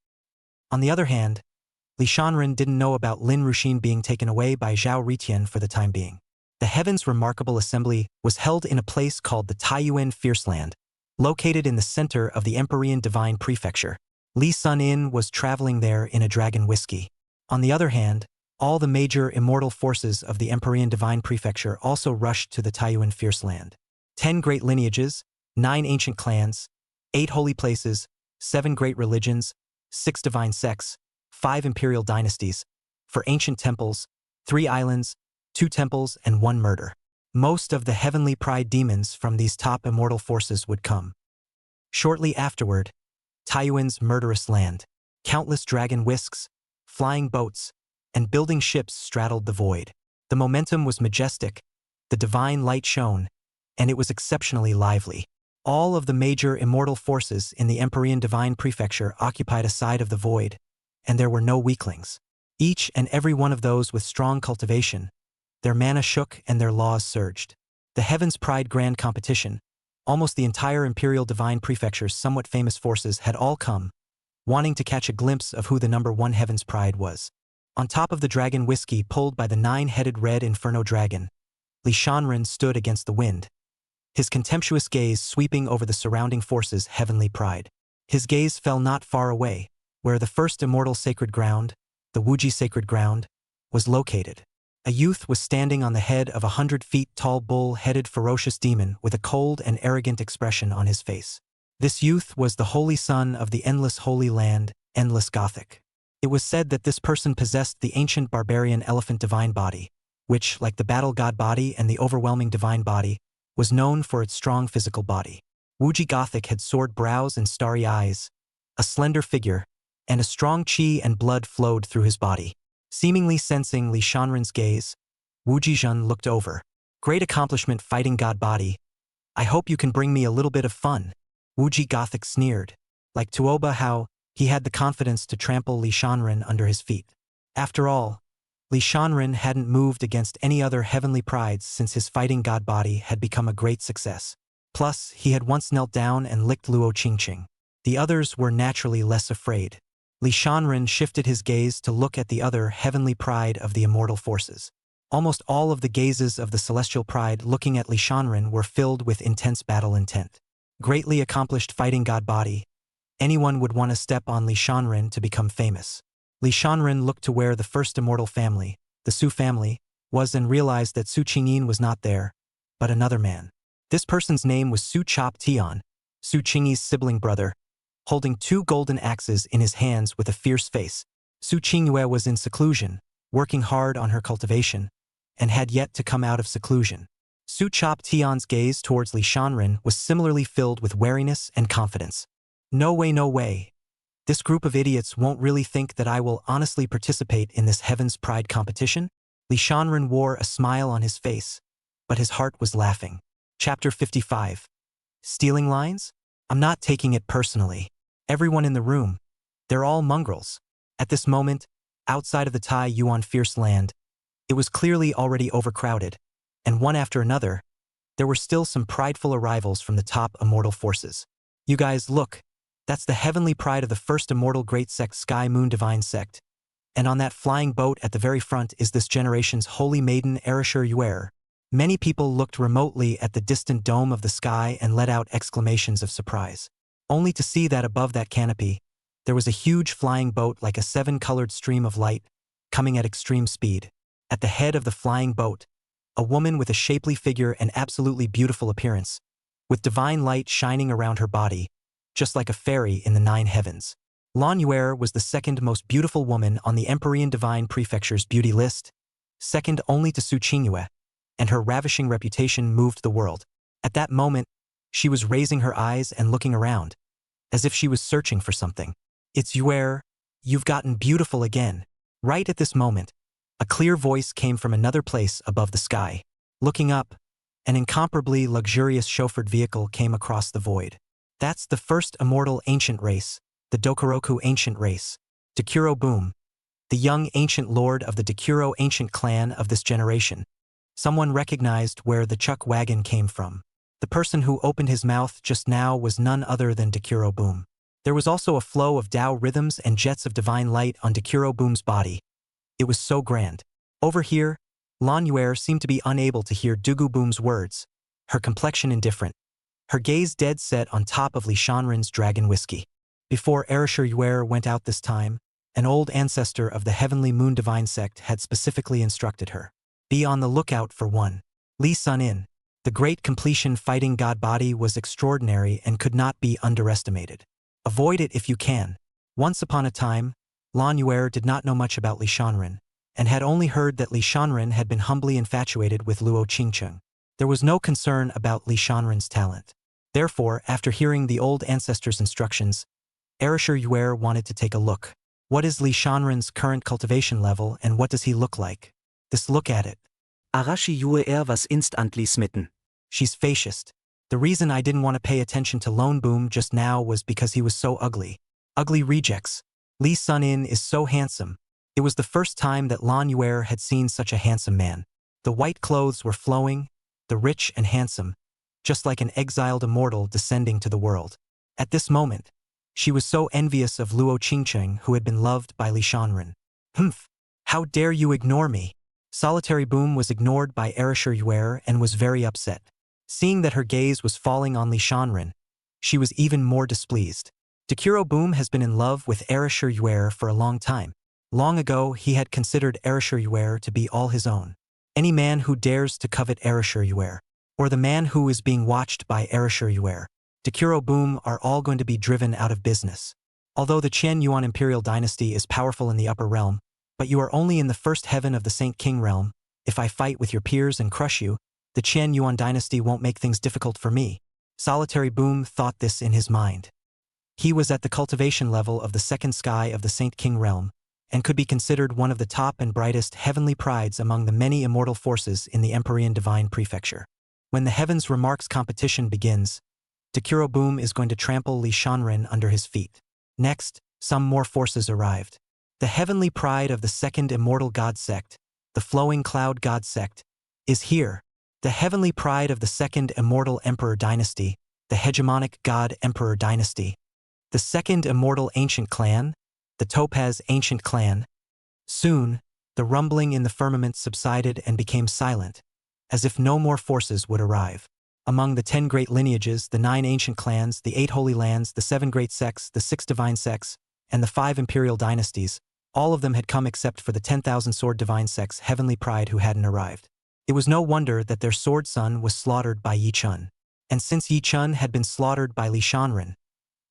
On the other hand, Li Shanren didn't know about Lin Ruxin being taken away by Zhao Ritian for the time being. The Heaven's Remarkable Assembly was held in a place called the Taiyuan Fierce Land, located in the center of the Empyrean Divine Prefecture. Li Sun-in was traveling there in a dragon whiskey. On the other hand, all the major immortal forces of the Empyrean Divine Prefecture also rushed to the Taiyuan Fierce Land. 10 great lineages, 9 ancient clans, 8 holy places, 7 great religions, 6 divine sects, 5 imperial dynasties, 4 ancient temples, 3 islands, 2 temples, and 1 murder. Most of the heavenly pride demons from these top immortal forces would come. Shortly afterward, Taiyuan's murderous land. Countless dragon whisks, flying boats, and building ships straddled the void. The momentum was majestic, the divine light shone, and it was exceptionally lively. All of the major immortal forces in the Empyrean Divine Prefecture occupied a side of the void, and there were no weaklings. Each and every one of those with strong cultivation, their mana shook and their laws surged. The Heaven's Pride Grand Competition, almost the entire Imperial Divine Prefecture's somewhat famous forces had all come, wanting to catch a glimpse of who the #1 Heaven's Pride was. On top of the dragon whiskey pulled by the 9-headed red Inferno Dragon, Li Shanren stood against the wind, his contemptuous gaze sweeping over the surrounding forces' heavenly pride. His gaze fell not far away, where the first immortal sacred ground, the Wuji Sacred Ground, was located. A youth was standing on the head of a 100-feet-tall bull-headed ferocious demon with a cold and arrogant expression on his face. This youth was the holy son of the endless holy land, Endless Gothic. It was said that this person possessed the ancient barbarian elephant divine body, which, like the battle god body and the overwhelming divine body, was known for its strong physical body. Wuji Gothic had sword brows and starry eyes, a slender figure, and a strong chi and blood flowed through his body. Seemingly sensing Li Shanren's gaze, Wu Jizhen looked over. "Great accomplishment fighting god body. I hope you can bring me a little bit of fun." Wuji Gothic sneered. Like Tuoba Hao, he had the confidence to trample Li Shanren under his feet. After all, Li Shanren hadn't moved against any other heavenly prides since his fighting god body had become a great success. Plus, he had once knelt down and licked Luo Qingqing. The others were naturally less afraid. Li Shanren shifted his gaze to look at the other heavenly pride of the immortal forces. Almost all of the gazes of the celestial pride looking at Li Shanren were filled with intense battle intent. Greatly accomplished fighting god body. Anyone would want to step on Li Shanren to become famous. Li Shanren looked to where the first immortal family, the Su family, was and realized that Su Qingyin was not there, but another man. This person's name was Su Chop Tian, Su Qingyi's sibling brother, holding 2 golden axes in his hands with a fierce face. Su Qingyue was in seclusion, working hard on her cultivation, and had yet to come out of seclusion. Su Chop Tian's gaze towards Li Shanren was similarly filled with wariness and confidence. No way, no way. This group of idiots won't really think that I will honestly participate in this Heaven's Pride competition? Li Shanren wore a smile on his face, but his heart was laughing. Chapter 55. Stealing lines? I'm not taking it personally. Everyone in the room, they're all mongrels. At this moment, outside of the Tai Yuan Fierce Land, it was clearly already overcrowded, and one after another, there were still some prideful arrivals from the top immortal forces. You guys, look. That's the heavenly pride of the first immortal great sect, Sky Moon Divine Sect. And on that flying boat at the very front is this generation's holy maiden, Erashur Yuer. Many people looked remotely at the distant dome of the sky and let out exclamations of surprise. Only to see that above that canopy, there was a huge flying boat like a 7-colored stream of light, coming at extreme speed. At the head of the flying boat, a woman with a shapely figure and absolutely beautiful appearance, with divine light shining around her body, just like a fairy in the 9 heavens. Lan Yuer was the second most beautiful woman on the Empyrean Divine Prefecture's beauty list, second only to Su Qingyue, and her ravishing reputation moved the world. At that moment, she was raising her eyes and looking around, as if she was searching for something. It's Yuer, you've gotten beautiful again. Right at this moment, a clear voice came from another place above the sky. Looking up, an incomparably luxurious chauffeured vehicle came across the void. That's the first immortal ancient race, the Dokoroku ancient race, Dekuro Boom, the young ancient lord of the Dekuro ancient clan of this generation. Someone recognized where the chuck wagon came from. The person who opened his mouth just now was none other than Dekuro Boom. There was also a flow of Tao rhythms and jets of divine light on Dekuro Boom's body. It was so grand. Over here, Lan Yuer seemed to be unable to hear Dugu Boom's words, her complexion indifferent, her gaze dead set on top of Li Shanren's dragon whiskey. Before Erashur Yuer went out this time, an old ancestor of the Heavenly Moon Divine Sect had specifically instructed her. Be on the lookout for one. Li Sunin, the great completion fighting god body, was extraordinary and could not be underestimated. Avoid it if you can. Once upon a time, Lan Yuer did not know much about Li Shanren, and had only heard that Li Shanren had been humbly infatuated with Luo Qingqing. There was no concern about Li Shanren's talent. Therefore, after hearing the old ancestor's instructions, Erashur Yuer wanted to take a look. What is Li Shanren's current cultivation level and what does he look like? This look at it. Arashi Yuer was instantly smitten. She's fascist. The reason I didn't want to pay attention to Lone Boom just now was because he was so ugly. Ugly rejects. Li Sunin is so handsome. It was the first time that Lan Yuer had seen such a handsome man. The white clothes were flowing, the rich and handsome, just like an exiled immortal descending to the world. At this moment, she was so envious of Luo Qingqing, who had been loved by Li Shanren. Humph! How dare you ignore me? Solitary Boom was ignored by Erashur Yuer and was very upset. Seeing that her gaze was falling on Li Shanren, she was even more displeased. Dekuro Boom has been in love with Erashur Yuer for a long time. Long ago, he had considered Erashur Yuer to be all his own. Any man who dares to covet Erashur Yuer, or the man who is being watched by Erashur Yuer, Dekuro Boom, are all going to be driven out of business. Although the Qian Yuan Imperial Dynasty is powerful in the upper realm, but you are only in the first heaven of the Saint King realm. If I fight with your peers and crush you, the Qian Yuan Dynasty won't make things difficult for me. Solitary Boom thought this in his mind. He was at the cultivation level of the second sky of the Saint King realm, and could be considered one of the top and brightest heavenly prides among the many immortal forces in the Empyrean Divine Prefecture. When the Heavens Remarks competition begins, Dekuro Boom is going to trample Li Shanren under his feet. Next, some more forces arrived. The heavenly pride of the second immortal god sect, the flowing cloud god sect, is here. The heavenly pride of the second immortal emperor dynasty, the hegemonic god emperor dynasty. The second immortal ancient clan, the topaz ancient clan. Soon, the rumbling in the firmament subsided and became silent, as if no more forces would arrive. Among the 10 great lineages, the 9 ancient clans, the 8 holy lands, the 7 great sects, the 6 divine sects, and the 5 imperial dynasties, all of them had come except for the 10,000 sword divine sects' heavenly pride who hadn't arrived. It was no wonder that their sword son was slaughtered by Yi Chun. And since Yi Chun had been slaughtered by Li Shanren,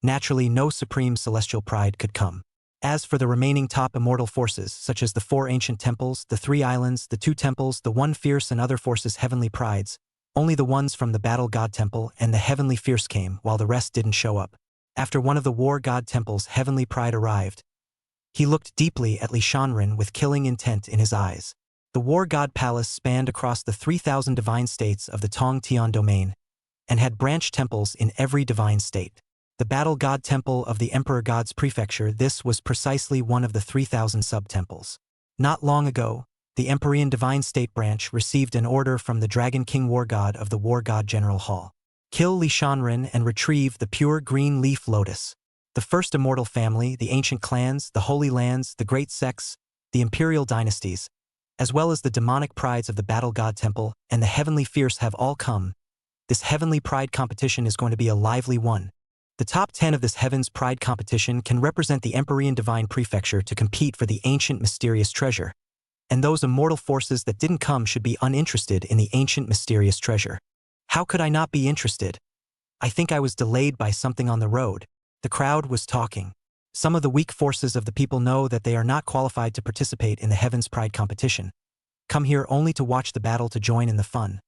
naturally no supreme celestial pride could come. As for the remaining top immortal forces, such as the 4 ancient temples, the 3 islands, the 2 temples, the 1 fierce and other forces' heavenly prides, only the ones from the battle god temple and the heavenly fierce came, while the rest didn't show up. After one of the war god temple's heavenly pride arrived, he looked deeply at Li Shanren with killing intent in his eyes. The war god palace spanned across the 3,000 divine states of the Tong Tian domain, and had branch temples in every divine state. The battle god temple of the Emperor God's prefecture, this was precisely one of the 3,000 sub-temples. Not long ago, the Empyrean Divine State branch received an order from the Dragon King War God of the War God General Hall. Kill Li Shanren and retrieve the pure green leaf lotus. The first immortal family, the ancient clans, the holy lands, the great sects, the imperial dynasties, as well as the demonic prides of the battle god temple and the heavenly fierce have all come. This heavenly pride competition is going to be a lively one. The top 10 of this Heaven's Pride competition can represent the Empyrean Divine Prefecture to compete for the ancient mysterious treasure, and those immortal forces that didn't come should be uninterested in the ancient mysterious treasure. How could I not be interested? I think I was delayed by something on the road. The crowd was talking. Some of the weak forces of the people know that they are not qualified to participate in the Heaven's Pride competition. Come here only to watch the battle to join in the fun.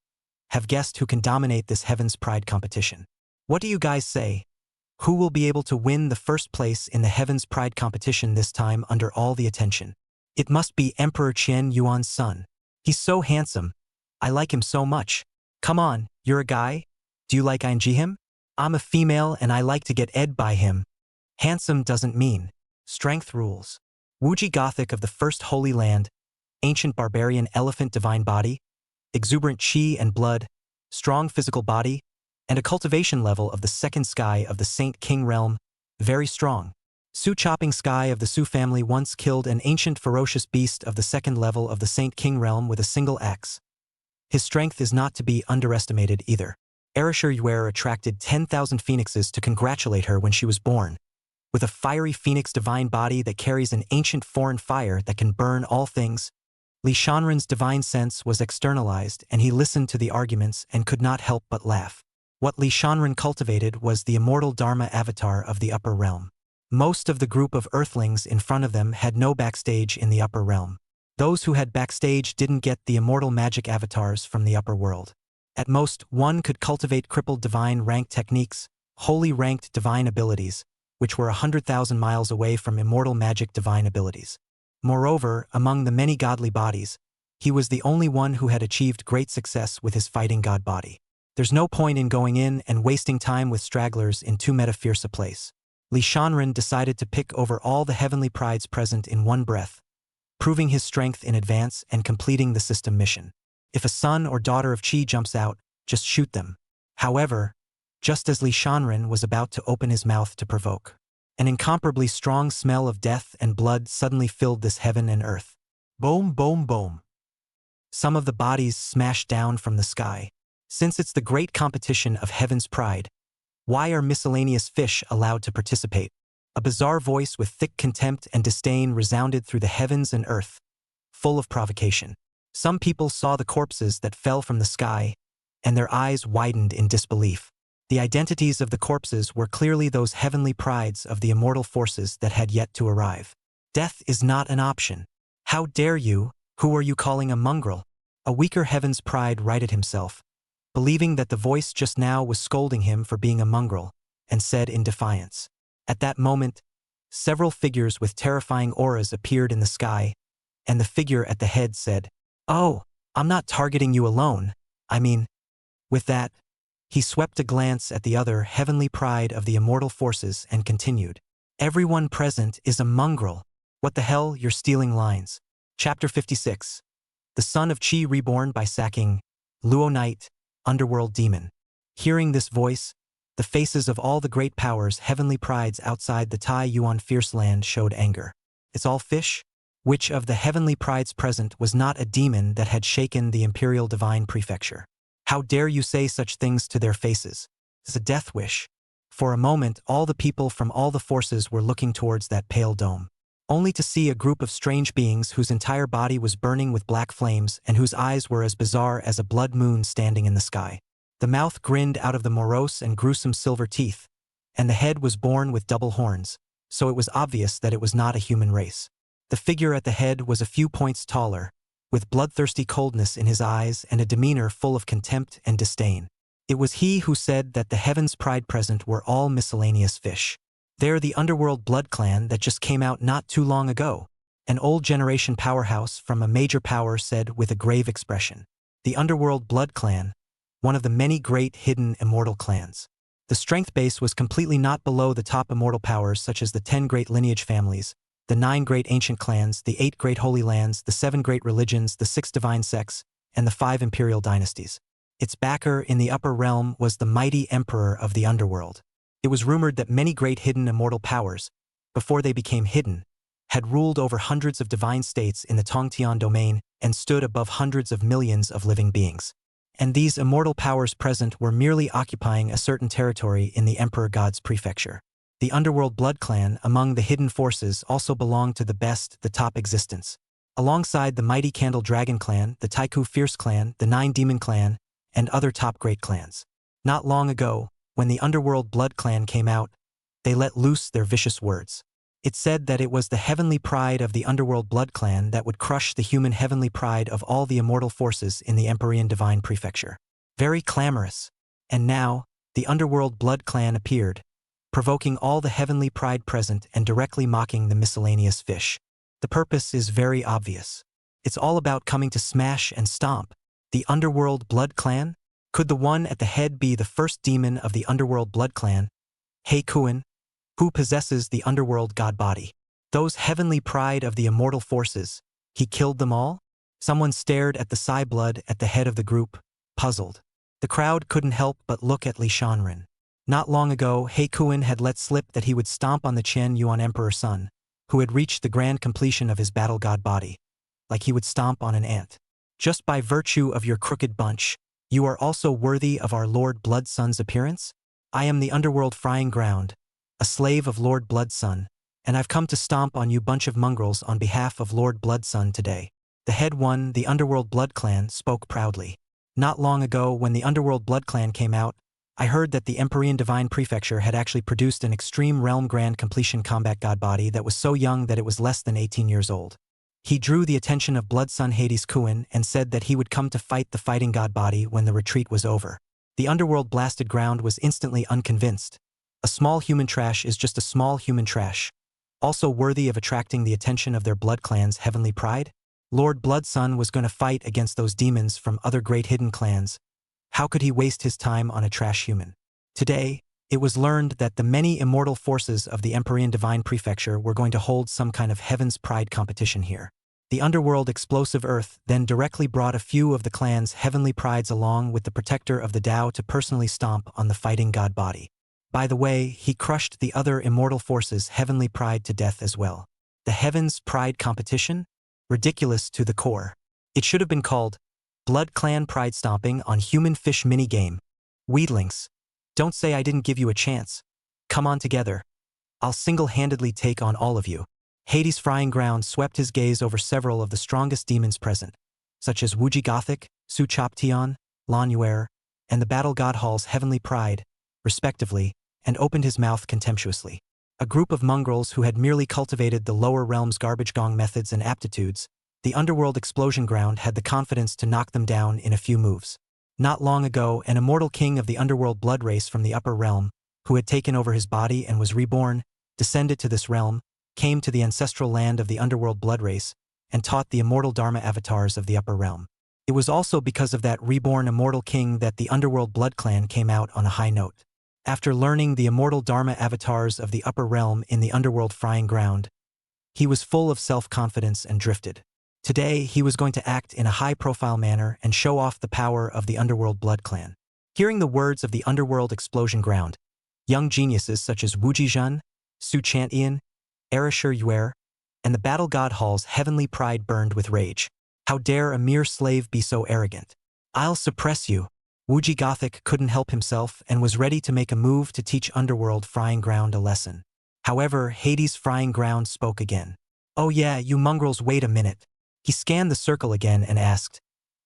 Have guessed who can dominate this Heaven's Pride competition. What do you guys say? Who will be able to win the first place in the Heaven's Pride competition this time under all the attention? It must be Emperor Qian Yuan's son. He's so handsome. I like him so much. Come on, you're a guy? Do you like him? I'm a female and I like to get ed by him. Handsome doesn't mean. Strength rules. Wuji Gothic of the First Holy Land, ancient barbarian elephant divine body, exuberant chi and blood, strong physical body, and a cultivation level of the second sky of the Saint King realm, very strong. Su Chopping Sky of the Su family once killed an ancient ferocious beast of the second level of the Saint King realm with a single axe. His strength is not to be underestimated either. Erisher Yuer attracted 10,000 phoenixes to congratulate her when she was born. With a fiery phoenix divine body that carries an ancient foreign fire that can burn all things, Li Shanren's divine sense was externalized and he listened to the arguments and could not help but laugh. What Li Shanren cultivated was the immortal Dharma avatar of the upper realm. Most of the group of earthlings in front of them had no backstage in the upper realm. Those who had backstage didn't get the immortal magic avatars from the upper world. At most, one could cultivate crippled divine rank techniques, holy ranked divine abilities, which were 100,000 miles away from immortal magic divine abilities. Moreover, among the many godly bodies, he was the only one who had achieved great success with his fighting god body. There's no point in going in and wasting time with stragglers in too meta-fierce a place. Li Shanren decided to pick over all the heavenly prides present in one breath, proving his strength in advance and completing the system mission. If a son or daughter of Qi jumps out, just shoot them. However, just as Li Shanren was about to open his mouth to provoke, an incomparably strong smell of death and blood suddenly filled this heaven and earth. Boom, boom, boom. Some of the bodies smashed down from the sky. Since it's the great competition of Heaven's Pride, why are miscellaneous fish allowed to participate? A bizarre voice with thick contempt and disdain resounded through the heavens and earth, full of provocation. Some people saw the corpses that fell from the sky, and their eyes widened in disbelief. The identities of the corpses were clearly those heavenly prides of the immortal forces that had yet to arrive. Death is not an option. How dare you? Who are you calling a mongrel? A weaker Heaven's Pride righted himself, believing that the voice just now was scolding him for being a mongrel, and said in defiance. At that moment, several figures with terrifying auras appeared in the sky, and the figure at the head said, "Oh, I'm not targeting you alone, I mean." With that, he swept a glance at the other heavenly pride of the immortal forces and continued. "Everyone present is a mongrel. What the hell, you're stealing lines. Chapter 56. The son of Chi reborn by sacking Luo Knight, underworld demon. Hearing this voice, the faces of all the great powers, heavenly prides outside the Tai Yuan fierce land showed anger. It's all fish? Which of the heavenly prides present was not a demon that had shaken the imperial divine prefecture? How dare you say such things to their faces? It's a death wish. For a moment, all the people from all the forces were looking towards that pale dome, only to see a group of strange beings whose entire body was burning with black flames and whose eyes were as bizarre as a blood moon standing in the sky. The mouth grinned out of the morose and gruesome silver teeth, and the head was born with double horns, so it was obvious that it was not a human race. The figure at the head was a few points taller, with bloodthirsty coldness in his eyes and a demeanor full of contempt and disdain. It was he who said that the heavens' pride present were all miscellaneous fish. They're the underworld blood clan that just came out not too long ago. An old generation powerhouse from a major power said with a grave expression. The underworld blood clan, one of the many great hidden immortal clans. The strength base was completely not below the top immortal powers such as the 10 great lineage families, the 9 great ancient clans, the 8 great holy lands, the 7 great religions, the 6 divine sects, and the 5 imperial dynasties. Its backer in the upper realm was the mighty emperor of the underworld. It was rumored that many great hidden immortal powers, before they became hidden, had ruled over hundreds of divine states in the Tongtian domain and stood above hundreds of millions of living beings. And these immortal powers present were merely occupying a certain territory in the Emperor God's prefecture. The underworld blood clan among the hidden forces also belonged to the best, the top existence. Alongside the mighty Candle Dragon clan, the Taiku Fierce clan, the 9 Demon clan, and other top great clans. Not long ago, when the underworld blood clan came out, they let loose their vicious words. It said that it was the heavenly pride of the underworld blood clan that would crush the human heavenly pride of all the immortal forces in the Empyrean divine prefecture. Very clamorous. And now, the underworld blood clan appeared, provoking all the heavenly pride present and directly mocking the miscellaneous fish. The purpose is very obvious. It's all about coming to smash and stomp the underworld blood clan. Could the one at the head be the first demon of the underworld blood clan, Hei Kuan, who possesses the underworld god body? Those heavenly pride of the immortal forces, he killed them all? Someone stared at the Sai blood at the head of the group, puzzled. The crowd couldn't help but look at Li Shanren. Not long ago, Hei Kuan had let slip that he would stomp on the Chen Yuan Emperor's son, who had reached the grand completion of his battle god body, like he would stomp on an ant. Just by virtue of your crooked bunch, you are also worthy of our Lord Blood Sun's appearance? I am the underworld frying ground, a slave of Lord Blood Sun, and I've come to stomp on you bunch of mongrels on behalf of Lord Blood Sun today. The head one, the underworld blood clan, spoke proudly. Not long ago, when the underworld blood clan came out, I heard that the Empyrean Divine Prefecture had actually produced an extreme realm grand completion combat god body that was so young that it was less than 18 years old. He drew the attention of Blood Sun Hades Kuan and said that he would come to fight the fighting god body when the retreat was over. The underworld blasted ground was instantly unconvinced. A small human trash is just a small human trash, also worthy of attracting the attention of their blood clan's heavenly pride? Lord Blood Sun was going to fight against those demons from other great hidden clans. How could he waste his time on a trash human? Today, it was learned that the many immortal forces of the Empyrean Divine Prefecture were going to hold some kind of heaven's pride competition here. The underworld explosive earth then directly brought a few of the clan's heavenly prides along with the protector of the Tao to personally stomp on the fighting god body. By the way, he crushed the other immortal forces' heavenly pride to death as well. The heavens pride competition? Ridiculous to the core. It should have been called Blood Clan Pride Stomping on Human Fish Minigame. Weedlings, don't say I didn't give you a chance. Come on together. I'll single-handedly take on all of you. Hades' frying ground swept his gaze over several of the strongest demons present, such as Wuji Gothic, Su Choption, Lan Yuer, and the Battle God Hall's heavenly pride, respectively, and opened his mouth contemptuously. A group of mongrels who had merely cultivated the lower realm's garbage gong methods and aptitudes, the underworld explosion ground had the confidence to knock them down in a few moves. Not long ago, an immortal king of the underworld blood race from the upper realm, who had taken over his body and was reborn, descended to this realm, came to the ancestral land of the underworld blood race, and taught the immortal Dharma avatars of the upper realm. It was also because of that reborn immortal king that the underworld blood clan came out on a high note. After learning the immortal Dharma avatars of the upper realm in the underworld frying ground, He was full of self-confidence and drifted. Today, he was going to act in a high-profile manner and show off the power of the Underworld Blood Clan. Hearing the words of the Underworld Explosion Ground, young geniuses such as Wu Jizhen, Su Chantian, Erishur Yuer, and the Battle God Hall's heavenly pride burned with rage. How dare a mere slave be so arrogant? I'll suppress you. Wuji Gothic couldn't help himself and was ready to make a move to teach Underworld Frying Ground a lesson. However, Hades Frying Ground spoke again. Oh yeah, you mongrels, wait a minute. He scanned the circle again and asked,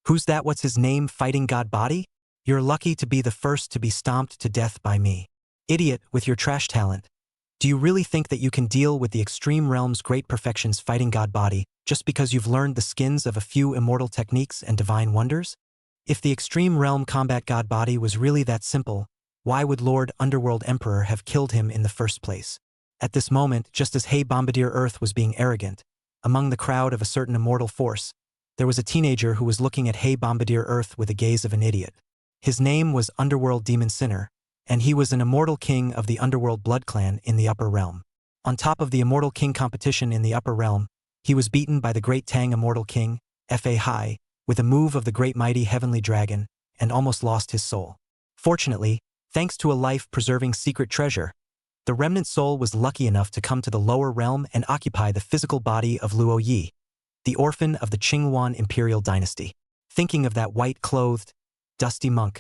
"Who's that? What's his name? Fighting God Body? You're lucky to be the first to be stomped to death by me. Idiot, with your trash talent. Do you really think that you can deal with the Extreme Realm's great perfections Fighting God Body just because you've learned the skins of a few immortal techniques and divine wonders? If the Extreme Realm Combat God Body was really that simple, why would Lord Underworld Emperor have killed him in the first place?" At this moment, just as Hey Bombardier Earth was being arrogant, among the crowd of a certain immortal force, there was a teenager who was looking at Hey Bombardier Earth with the gaze of an idiot. His name was Underworld Demon Sinner, and he was an immortal king of the Underworld Blood Clan in the Upper Realm. On top of the Immortal King competition in the Upper Realm, he was beaten by the Great Tang Immortal King, Fa Hai, with a move of the Great Mighty Heavenly Dragon, and almost lost his soul. Fortunately, thanks to a life-preserving secret treasure, the remnant soul was lucky enough to come to the lower realm and occupy the physical body of Luo Yi, the orphan of the Qingyuan Imperial Dynasty. Thinking of that white-clothed, dusty monk,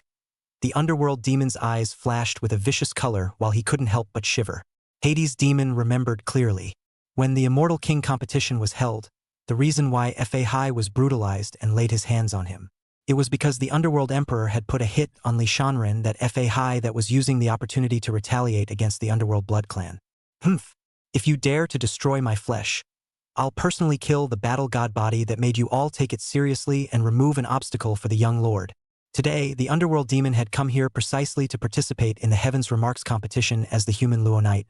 the underworld demon's eyes flashed with a vicious color while he couldn't help but shiver. Hades' demon remembered clearly. When the Immortal King competition was held, the reason why Fa Hai was brutalized and laid his hands on him. It was because the Underworld Emperor had put a hit on Li Shanren that Fa Hai that was using the opportunity to retaliate against the Underworld Blood Clan. Humph! If you dare to destroy my flesh, I'll personally kill the battle god body that made you all take it seriously and remove an obstacle for the young lord. Today, the Underworld Demon had come here precisely to participate in the Heaven's Remarks competition as the human Luo Knight,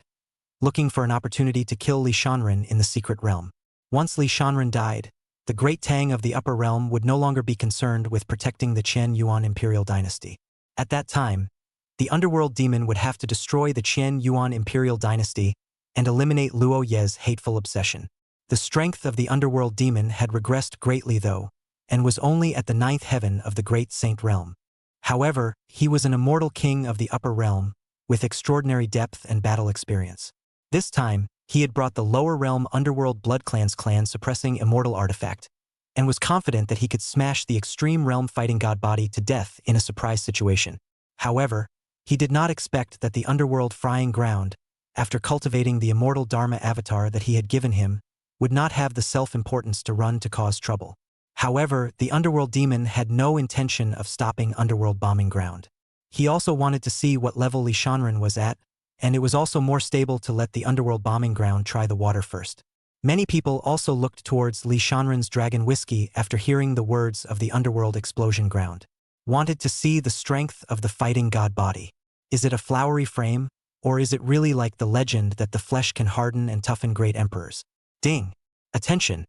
looking for an opportunity to kill Li Shanren in the secret realm. Once Li Shanren died, the Great Tang of the Upper Realm would no longer be concerned with protecting the Qian Yuan Imperial Dynasty. At that time, the Underworld Demon would have to destroy the Qian Yuan Imperial Dynasty and eliminate Luo Ye's hateful obsession. The strength of the Underworld Demon had regressed greatly though, and was only at the 9th heaven of the Great Saint Realm. However, he was an immortal king of the Upper Realm, with extraordinary depth and battle experience. This time, he had brought the lower realm Underworld Blood Clan's clan suppressing immortal artifact, and was confident that he could smash the Extreme Realm Fighting God body to death in a surprise situation. However, he did not expect that the Underworld Frying Ground, after cultivating the immortal Dharma avatar that he had given him, would not have the self-importance to run to cause trouble. However, the Underworld Demon had no intention of stopping Underworld Bombing Ground. He also wanted to see what level Li Shanren was at, and it was also more stable to let the Underworld Bombing Ground try the water first. Many people also looked towards Li Shanren's Dragon Whiskey after hearing the words of the Underworld Explosion Ground. Wanted to see the strength of the fighting god body. Is it a flowery frame, or is it really like the legend that the flesh can harden and toughen great emperors? Ding! Attention!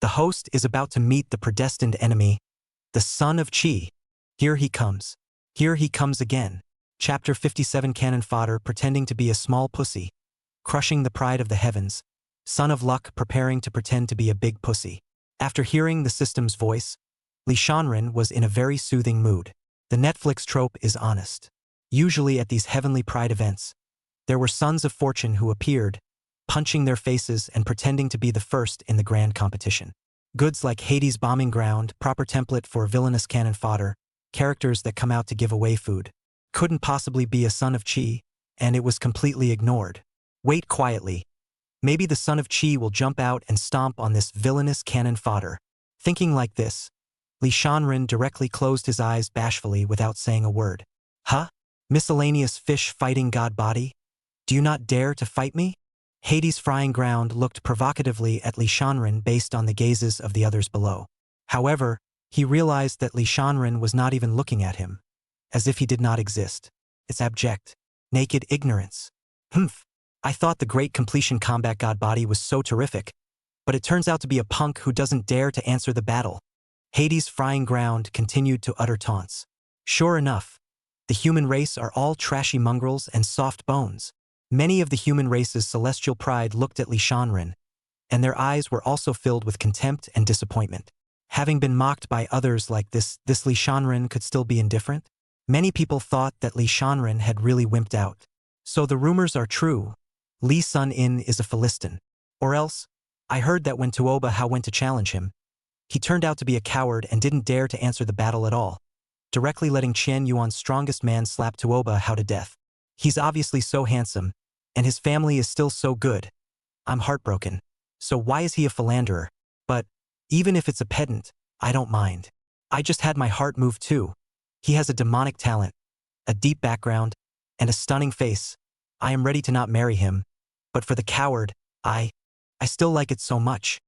The host is about to meet the predestined enemy, the son of Qi. Here he comes. Here he comes again. Chapter 57 Cannon Fodder pretending to be a small pussy, crushing the pride of the heavens, son of luck preparing to pretend to be a big pussy. After hearing the system's voice, Li Shanren was in a very soothing mood. The Netflix trope is honest. Usually at these heavenly pride events, there were sons of fortune who appeared, punching their faces and pretending to be the first in the grand competition. Goods like Hades Bombing Ground, proper template for villainous cannon fodder, characters that come out to give away food, couldn't possibly be a son of Qi, and it was completely ignored. Wait quietly. Maybe the son of Qi will jump out and stomp on this villainous cannon fodder. Thinking like this, Li Shanren directly closed his eyes bashfully without saying a word. Huh? Miscellaneous fish fighting god body? Do you not dare to fight me? Hades Frying Ground looked provocatively at Li Shanren based on the gazes of the others below. However, he realized that Li Shanren was not even looking at him, as if he did not exist. It's abject, naked ignorance. Humph, I thought the great completion combat god body was so terrific, but it turns out to be a punk who doesn't dare to answer the battle. Hades Frying Ground continued to utter taunts. Sure enough, the human race are all trashy mongrels and soft bones. Many of the human race's celestial pride looked at Li Shanren, and their eyes were also filled with contempt and disappointment. Having been mocked by others like this Li Shanren could still be indifferent? Many people thought that Li Shanren had really wimped out. So the rumors are true. Li Sun-in is a Philistine. Or else, I heard that when Tuoba Hao went to challenge him, he turned out to be a coward and didn't dare to answer the battle at all, directly letting Qian Yuan's strongest man slap Tuoba Hao to death. He's obviously so handsome, and his family is still so good. I'm heartbroken. So why is he a philanderer? But, even if it's a pedant, I don't mind. I just had my heart moved too. He has a demonic talent, a deep background, and a stunning face. I am ready to not marry him. But for the coward, I still like it so much.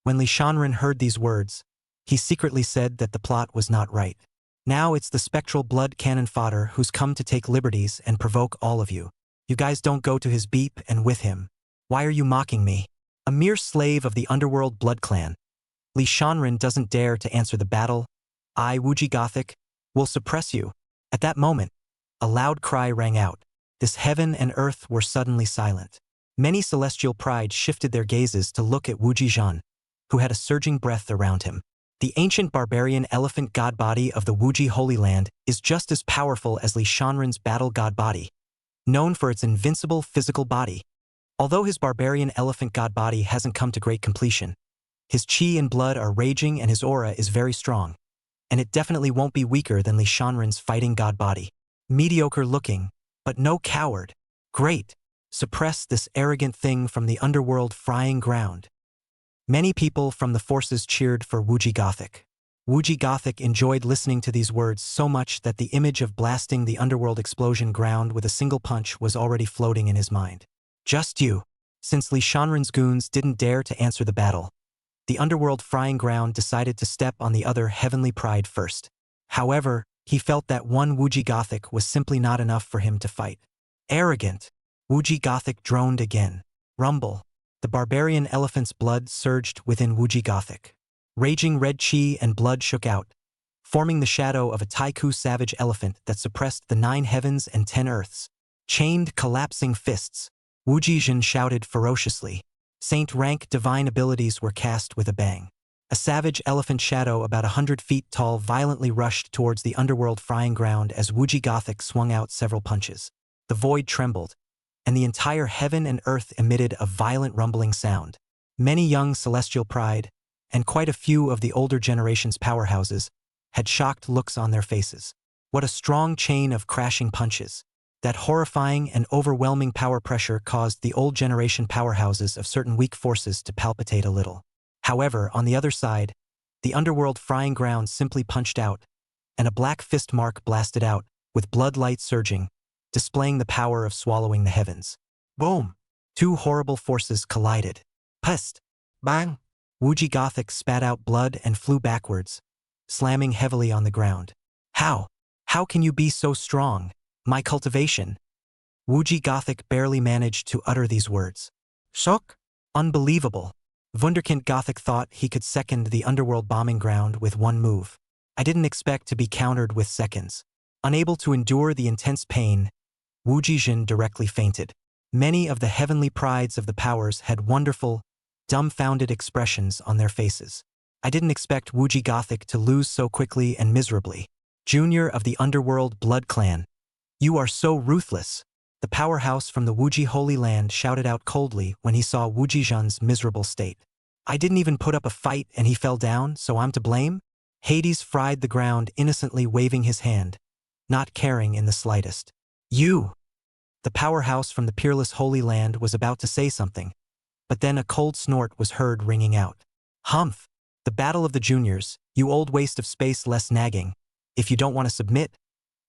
When Li Shanren heard these words, he secretly said that the plot was not right. Now it's the spectral blood cannon fodder who's come to take liberties and provoke all of you. You guys don't go to his beep and with him. Why are you mocking me? A mere slave of the underworld blood clan. Li Shanren doesn't dare to answer the battle. I, Wuji Gothic, will suppress you. At that moment, a loud cry rang out. This heaven and earth were suddenly silent. Many celestial pride shifted their gazes to look at Wuji Zhan, who had a surging breath around him. The ancient barbarian elephant god body of the Wuji Holy Land is just as powerful as Li Shanren's battle god body, known for its invincible physical body. Although his barbarian elephant god body hasn't come to great completion, his chi and blood are raging and his aura is very strong, and it definitely won't be weaker than Li Shanren's fighting god body. Mediocre looking, but no coward. Great. Suppress this arrogant thing from the underworld frying ground. Many people from the forces cheered for Wuji Gothic. Wuji Gothic enjoyed listening to these words so much that the image of blasting the underworld explosion ground with a single punch was already floating in his mind. Just you. Since Li Shanren's goons didn't dare to answer the battle, the underworld frying ground decided to step on the other heavenly pride first. However, he felt that one Wuji Gothic was simply not enough for him to fight. Arrogant. Wuji Gothic droned again. Rumble. The barbarian elephant's blood surged within Wuji Gothic. Raging red chi and blood shook out, forming the shadow of a Taiku savage elephant that suppressed the 9 heavens and 10 earths. Chained, collapsing fists. Wuji Zhan shouted ferociously. Saint rank divine abilities were cast with a bang. A savage elephant shadow about 100 feet tall violently rushed towards the underworld frying ground as Wuji Gothic swung out several punches. The void trembled, and the entire heaven and earth emitted a violent rumbling sound. Many young celestial pride, and quite a few of the older generation's powerhouses, had shocked looks on their faces. What a strong chain of crashing punches. That horrifying and overwhelming power pressure caused the old generation powerhouses of certain weak forces to palpitate a little. However, on the other side, the underworld frying ground simply punched out, and a black fist mark blasted out, with blood light surging, displaying the power of swallowing the heavens. Boom! 2 horrible forces collided. Pest! Bang! Wuji Gothic spat out blood and flew backwards, slamming heavily on the ground. How? How can you be so strong? My cultivation. Wuji Gothic barely managed to utter these words. Shock? Unbelievable. Wunderkind Gothic thought he could second the underworld bombing ground with one move. I didn't expect to be countered with seconds. Unable to endure the intense pain, Wuji Zhan directly fainted. Many of the heavenly prides of the powers had wonderful, dumbfounded expressions on their faces. I didn't expect Wuji Gothic to lose so quickly and miserably. Junior of the underworld blood clan. You are so ruthless. The powerhouse from the Wuji Holy Land shouted out coldly when he saw Wuji Zhan's miserable state. I didn't even put up a fight and he fell down, so I'm to blame? Hades fried the ground, innocently waving his hand, not caring in the slightest. You! The powerhouse from the peerless Holy Land was about to say something, but then a cold snort was heard ringing out. Humph! The battle of the juniors, you old waste of space, less nagging. If you don't want to submit,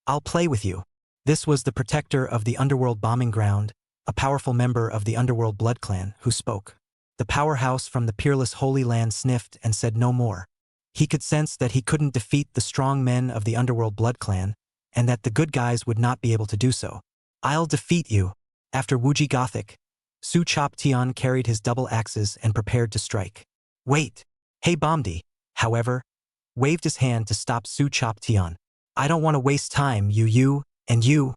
I'll play with you. This was the protector of the underworld bombing ground, a powerful member of the underworld blood clan, who spoke. The powerhouse from the peerless Holy Land sniffed and said no more. He could sense that he couldn't defeat the strong men of the underworld blood clan, and that the good guys would not be able to do so. I'll defeat you. After Wuji Gothic, Su Chop Tian carried his double axes and prepared to strike. Wait! Hey Bomdi, however, waved his hand to stop Su Chop Tian. I don't want to waste time, you. And you.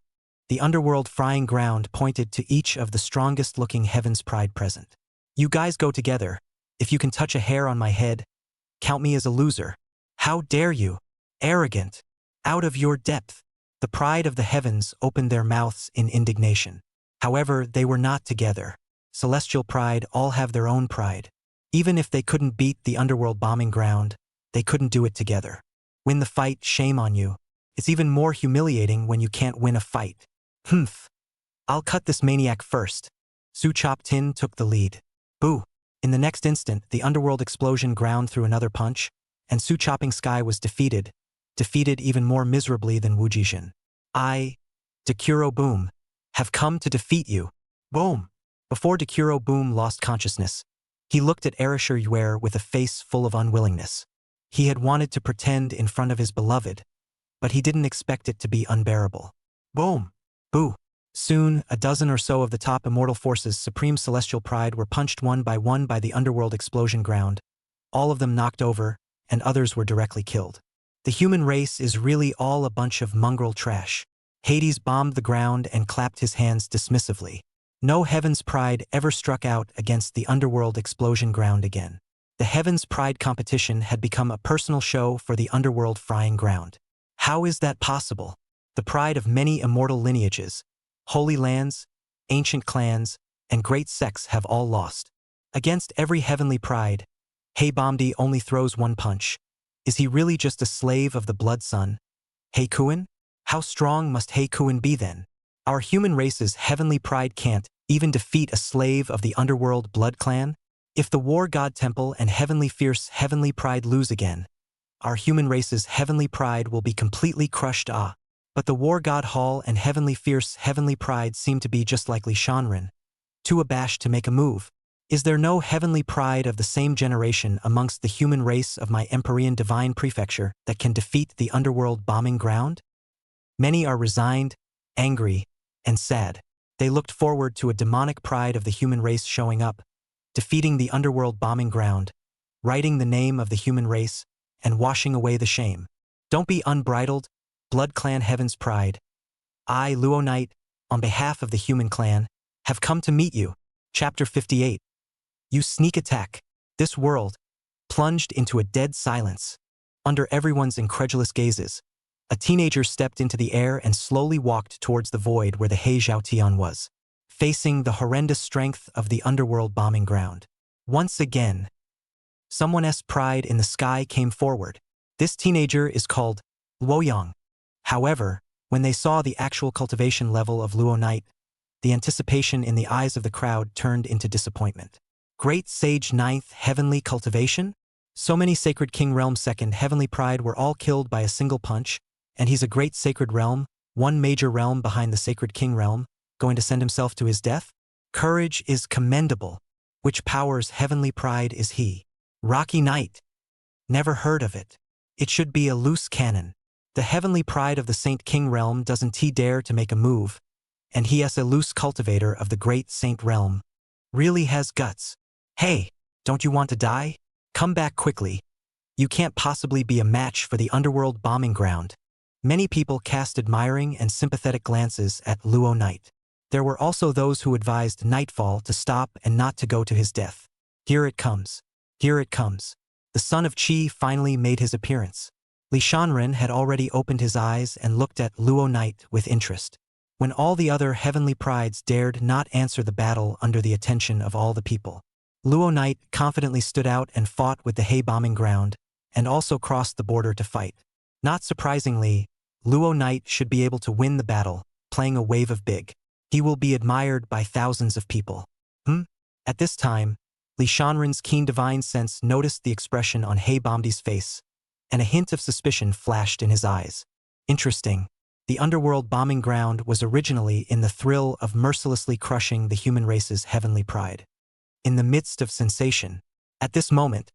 The underworld frying ground pointed to each of the strongest-looking heaven's pride present. You guys go together. If you can touch a hair on my head, count me as a loser. How dare you? Arrogant. Out of your depth. The pride of the heavens opened their mouths in indignation. However, they were not together. Celestial pride all have their own pride. Even if they couldn't beat the underworld bombing ground, they couldn't do it together. Win the fight, shame on you. It's even more humiliating when you can't win a fight. Humph. I'll cut this maniac first. Su Chop Tin took the lead. Boo. In the next instant, the underworld explosion ground through another punch, and Su Chopping Sky was defeated even more miserably than Wu Jijin. I, Dekuro Boom, have come to defeat you. Boom. Before Dekuro Boom lost consciousness, he looked at Erisher Yuer with a face full of unwillingness. He had wanted to pretend in front of his beloved, but he didn't expect it to be unbearable. Boom. Boo. Soon, a dozen or so of the top immortal forces Supreme Celestial Pride were punched one by the underworld explosion ground. All of them knocked over, and others were directly killed. The human race is really all a bunch of mongrel trash. Hades bombed the ground and clapped his hands dismissively. No Heaven's Pride ever struck out against the underworld explosion ground again. The Heaven's Pride competition had become a personal show for the underworld frying ground. How is that possible? The pride of many immortal lineages, holy lands, ancient clans, and great sects have all lost. Against every heavenly pride, Heibamdi only throws one punch. Is he really just a slave of the Blood Sun? Heikuin? How strong must Heikuin be then? Our human race's heavenly pride can't even defeat a slave of the underworld blood clan? If the War God Temple and heavenly fierce heavenly pride lose again, our human race's heavenly pride will be completely crushed. But the War God Hall and heavenly fierce heavenly pride seem to be just like Li Shanren, too abashed to make a move. Is there no heavenly pride of the same generation amongst the human race of my Empyrean divine prefecture that can defeat the underworld bombing ground? Many are resigned, angry, and sad. They looked forward to a demonic pride of the human race showing up, defeating the underworld bombing ground, writing the name of the human race, and washing away the shame. Don't be unbridled, Blood Clan Heaven's Pride. I, Luo Knight, on behalf of the human clan, have come to meet you. Chapter 58. You sneak attack. This world plunged into a dead silence. Under everyone's incredulous gazes, a teenager stepped into the air and slowly walked towards the void where the He Zhaotian was, facing the horrendous strength of the underworld bombing ground. Once again, someone's pride in the sky came forward. This teenager is called Luoyang. However, when they saw the actual cultivation level of Luo Knight, the anticipation in the eyes of the crowd turned into disappointment. Great Sage 9th Heavenly Cultivation? So many Sacred King Realm 2nd Heavenly Pride were all killed by a single punch, and he's a great sacred realm, one major realm behind the Sacred King Realm, going to send himself to his death? Courage is commendable. Which power's heavenly pride is he? Rocky Knight. Never heard of it. It should be a loose cannon. The heavenly pride of the Saint King Realm doesn't he dare to make a move, and he as a loose cultivator of the great Saint Realm really has guts. Hey, don't you want to die? Come back quickly. You can't possibly be a match for the underworld bombing ground. Many people cast admiring and sympathetic glances at Luo Knight. There were also those who advised Nightfall to stop and not to go to his death. Here it comes. Here it comes. The son of Qi finally made his appearance. Li Shanren had already opened his eyes and looked at Luo Knight with interest. When all the other heavenly prides dared not answer the battle under the attention of all the people, Luo Knight confidently stood out and fought with the He bombing ground, and also crossed the border to fight. Not surprisingly, Luo Knight should be able to win the battle, playing a wave of big. He will be admired by thousands of people. At this time, Li Shanren's keen divine sense noticed the expression on He Bomdi's face, and a hint of suspicion flashed in his eyes. Interesting. The underworld bombing ground was originally in the thrill of mercilessly crushing the human race's heavenly pride. In the midst of sensation, at this moment,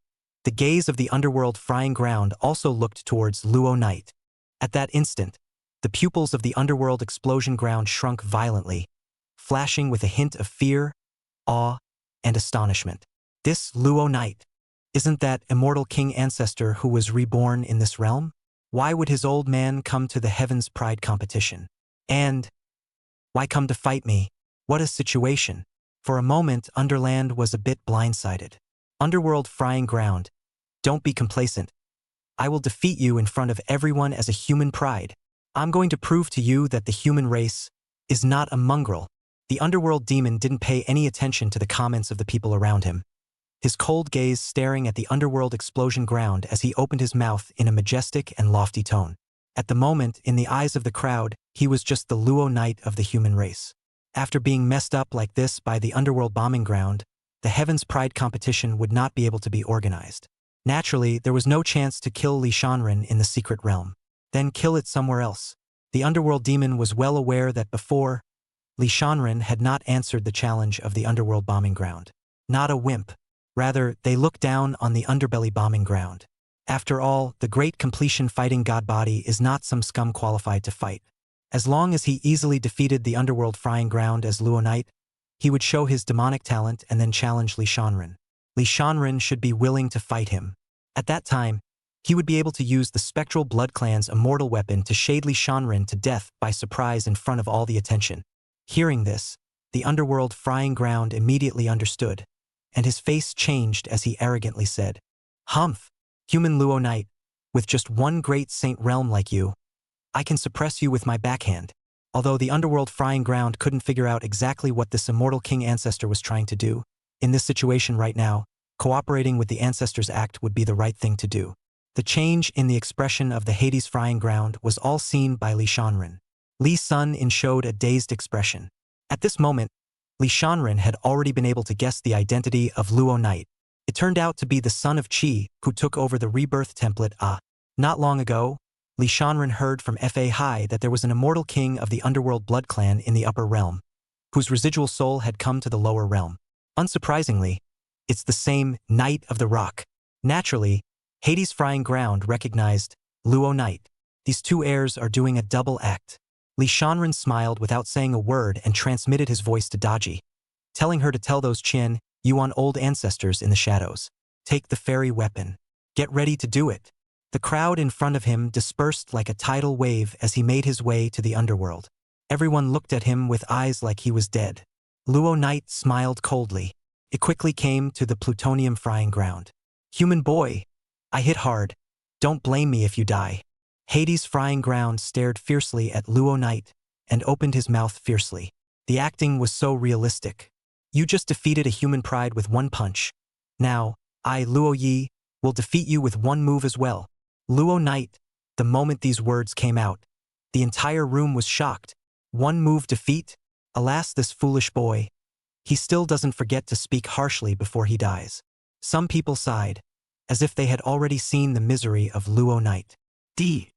the gaze of the underworld frying ground also looked towards Luo Knight. At that instant, the pupils of the underworld explosion ground shrunk violently, flashing with a hint of fear, awe, and astonishment. This Luo Knight, isn't that immortal king ancestor who was reborn in this realm? Why would his old man come to the Heaven's Pride competition? And why come to fight me? What a situation. For a moment, Underland was a bit blindsided. Underworld frying ground. Don't be complacent. I will defeat you in front of everyone as a human pride. I'm going to prove to you that the human race is not a mongrel. The underworld demon didn't pay any attention to the comments of the people around him, his cold gaze staring at the underworld explosion ground as he opened his mouth in a majestic and lofty tone. At the moment, in the eyes of the crowd, he was just the Luo Knight of the human race. After being messed up like this by the underworld bombing ground, the Heaven's Pride competition would not be able to be organized. Naturally, there was no chance to kill Li Shanren in the secret realm. Then kill it somewhere else. The underworld demon was well aware that before, Li Shanren had not answered the challenge of the underworld bombing ground. Not a wimp. Rather, they looked down on the underbelly bombing ground. After all, the great completion fighting god body is not some scum qualified to fight. As long as he easily defeated the underworld frying ground as Luo Knight, he would show his demonic talent and then challenge Li Shanren. Li Shanren should be willing to fight him. At that time, he would be able to use the Spectral Blood Clan's immortal weapon to shade Li Shanren to death by surprise in front of all the attention. Hearing this, the underworld frying ground immediately understood, and his face changed as he arrogantly said, "Humph, human Luo Knight, with just one great saint realm like you, I can suppress you with my backhand." Although the underworld frying ground couldn't figure out exactly what this immortal king ancestor was trying to do, in this situation right now, cooperating with the ancestor's act would be the right thing to do. The change in the expression of the Hades frying ground was all seen by Li Shanren. Li Sun showed a dazed expression. At this moment, Li Shanren had already been able to guess the identity of Luo Knight. It turned out to be the son of Qi, who took over the rebirth template Not long ago, Li Shanren heard from Fa Hai that there was an immortal king of the underworld blood clan in the upper realm, whose residual soul had come to the lower realm. Unsurprisingly, it's the same Knight of the Rock. Naturally, Hades frying ground recognized Luo Knight. These two heirs are doing a double act. Li Shanren smiled without saying a word and transmitted his voice to Daji, telling her to tell those Qin, Yuan old ancestors in the shadows. Take the fairy weapon. Get ready to do it. The crowd in front of him dispersed like a tidal wave as he made his way to the underworld. Everyone looked at him with eyes like he was dead. Luo Knight smiled coldly. It quickly came to the plutonium frying ground. "Human boy, I hit hard. Don't blame me if you die." Hades frying ground stared fiercely at Luo Knight and opened his mouth fiercely. The acting was so realistic. You just defeated a human pride with one punch. Now, I, Luo Yi, will defeat you with one move as well. Luo Knight, the moment these words came out, the entire room was shocked. One move defeat? Alas, this foolish boy. He still doesn't forget to speak harshly before he dies. Some people sighed, as if they had already seen the misery of Luo Knight. D.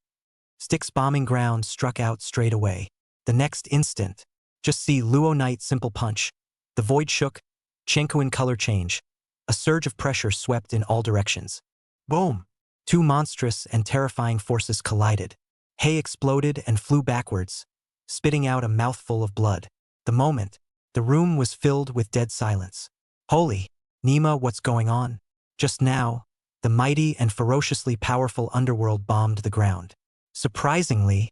Styx bombing ground struck out straight away. The next instant, just see Luo Knight simple punch. The void shook, Chenkoan color change. A surge of pressure swept in all directions. Boom! Two monstrous and terrifying forces collided. Hay exploded and flew backwards, spitting out a mouthful of blood. The moment, the room was filled with dead silence. Holy, Nima, what's going on? Just now, the mighty and ferociously powerful underworld bombed the ground. Surprisingly,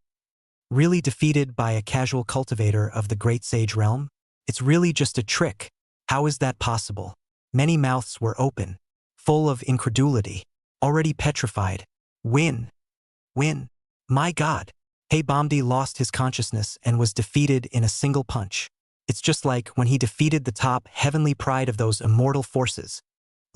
really defeated by a casual cultivator of the great sage realm? It's really just a trick. How is that possible? Many mouths were open, full of incredulity, already petrified. Win. My God. Hey Bomdi lost his consciousness and was defeated in a single punch. It's just like when he defeated the top heavenly pride of those immortal forces.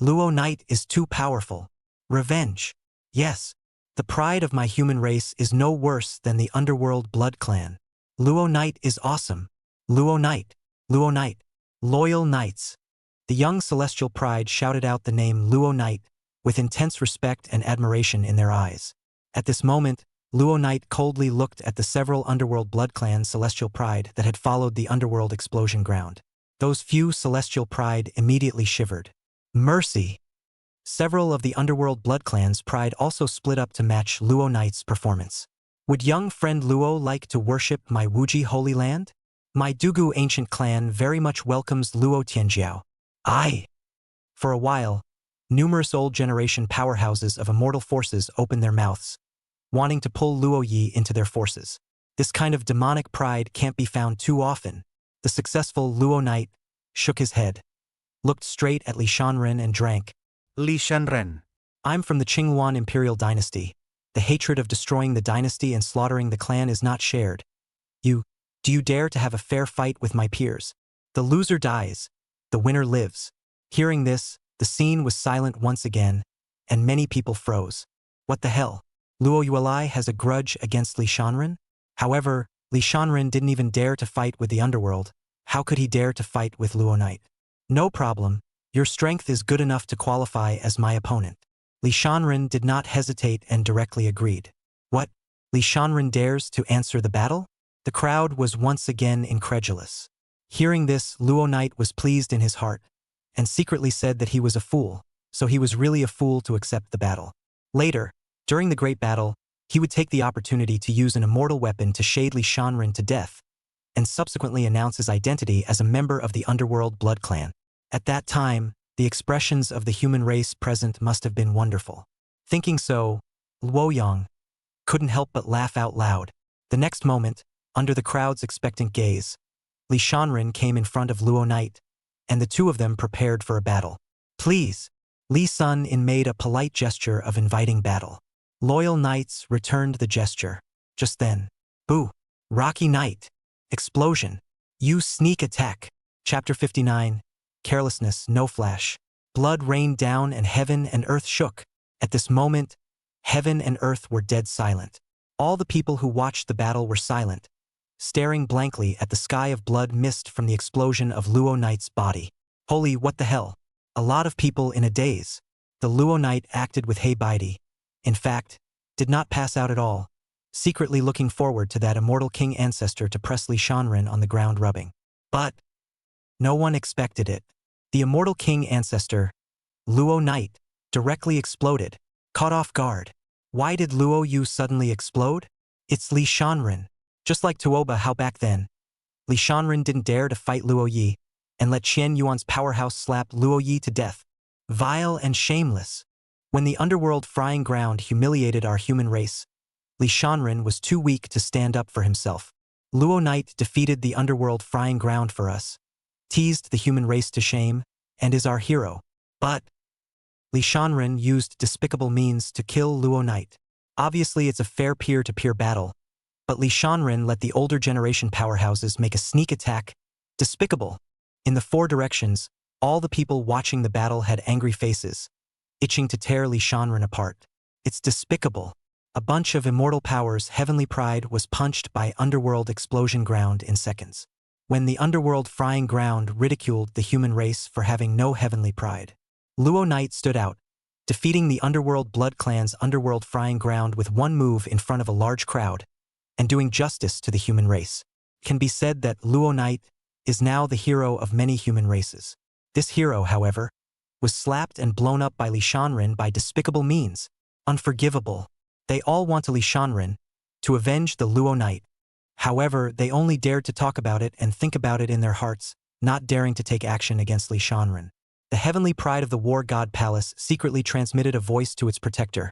Luo Knight is too powerful. Revenge. Yes, the pride of my human race is no worse than the underworld blood clan. Luo Knight is awesome. Luo Knight. Luo Knight. Loyal knights. The young celestial pride shouted out the name Luo Knight with intense respect and admiration in their eyes. At this moment, Luo Knight coldly looked at the several underworld blood clan celestial pride that had followed the underworld explosion ground. Those few celestial pride immediately shivered. Mercy! Several of the underworld blood clan's pride also split up to match Luo Knight's performance. Would young friend Luo like to worship my Wuji Holy Land? My Dugu ancient clan very much welcomes Luo Tianjiao. Aye! For a while, numerous old generation powerhouses of immortal forces opened their mouths, wanting to pull Luo Yi into their forces. This kind of demonic pride can't be found too often. The successful Luo Knight shook his head, looked straight at Li Shanren and drank. Li Shanren. I'm from the Qingyuan imperial dynasty. The hatred of destroying the dynasty and slaughtering the clan is not shared. Do you dare to have a fair fight with my peers? The loser dies. The winner lives. Hearing this, the scene was silent once again, and many people froze. What the hell? Luo Yuelai has a grudge against Li Shanren? However, Li Shanren didn't even dare to fight with the underworld. How could he dare to fight with Luo Knight? No problem. Your strength is good enough to qualify as my opponent. Li Shanren did not hesitate and directly agreed. What? Li Shanren dares to answer the battle? The crowd was once again incredulous. Hearing this, Luo Knight was pleased in his heart, and secretly said that he was a fool, so he was really a fool to accept the battle. Later, during the great battle, he would take the opportunity to use an immortal weapon to shade Li Shanren to death, and subsequently announce his identity as a member of the underworld blood clan. At that time, the expressions of the human race present must have been wonderful. Thinking so, Luo Yang couldn't help but laugh out loud. The next moment, under the crowd's expectant gaze, Li Shanren came in front of Luo Knight, and the two of them prepared for a battle. Please, Li Sun made a polite gesture of inviting battle. Loyal knights returned the gesture. Just then, boo! Rocky Knight! Explosion! You sneak attack! Chapter 59. Carelessness, no flash. Blood rained down and heaven and earth shook. At this moment, heaven and earth were dead silent. All the people who watched the battle were silent, staring blankly at the sky of blood mist from the explosion of Luo Knight's body. Holy what the hell? A lot of people in a daze. The Luo Knight acted with Heibaidi. In fact, did not pass out at all, secretly looking forward to that immortal king ancestor to press Li Shanren on the ground rubbing. But no one expected it. The immortal king ancestor, Luo Knight, directly exploded, caught off guard. Why did Luo Yu suddenly explode? It's Li Shanren. Just like Tuoba how back then, Li Shanren didn't dare to fight Luo Yi and let Qian Yuan's powerhouse slap Luo Yi to death. Vile and shameless. When the underworld frying ground humiliated our human race, Li Shanren was too weak to stand up for himself. Luo Knight defeated the underworld frying ground for us, teased the human race to shame, and is our hero. But Li Shanren used despicable means to kill Luo Knight. Obviously it's a fair peer-to-peer battle, but Li Shanren let the older generation powerhouses make a sneak attack. Despicable. In the four directions, all the people watching the battle had angry faces, itching to tear Li Shanren apart. It's despicable. A bunch of immortal powers' heavenly pride was punched by underworld explosion ground in seconds. When the underworld frying ground ridiculed the human race for having no heavenly pride, Luo Knight stood out, defeating the underworld blood clan's underworld frying ground with one move in front of a large crowd, and doing justice to the human race. It can be said that Luo Knight is now the hero of many human races. This hero, however, was slapped and blown up by Li Shanren by despicable means. Unforgivable. They all want to Li Shanren to avenge the Luo Knight. However, they only dared to talk about it and think about it in their hearts, not daring to take action against Li Shanren. The heavenly pride of the War God Palace secretly transmitted a voice to its protector,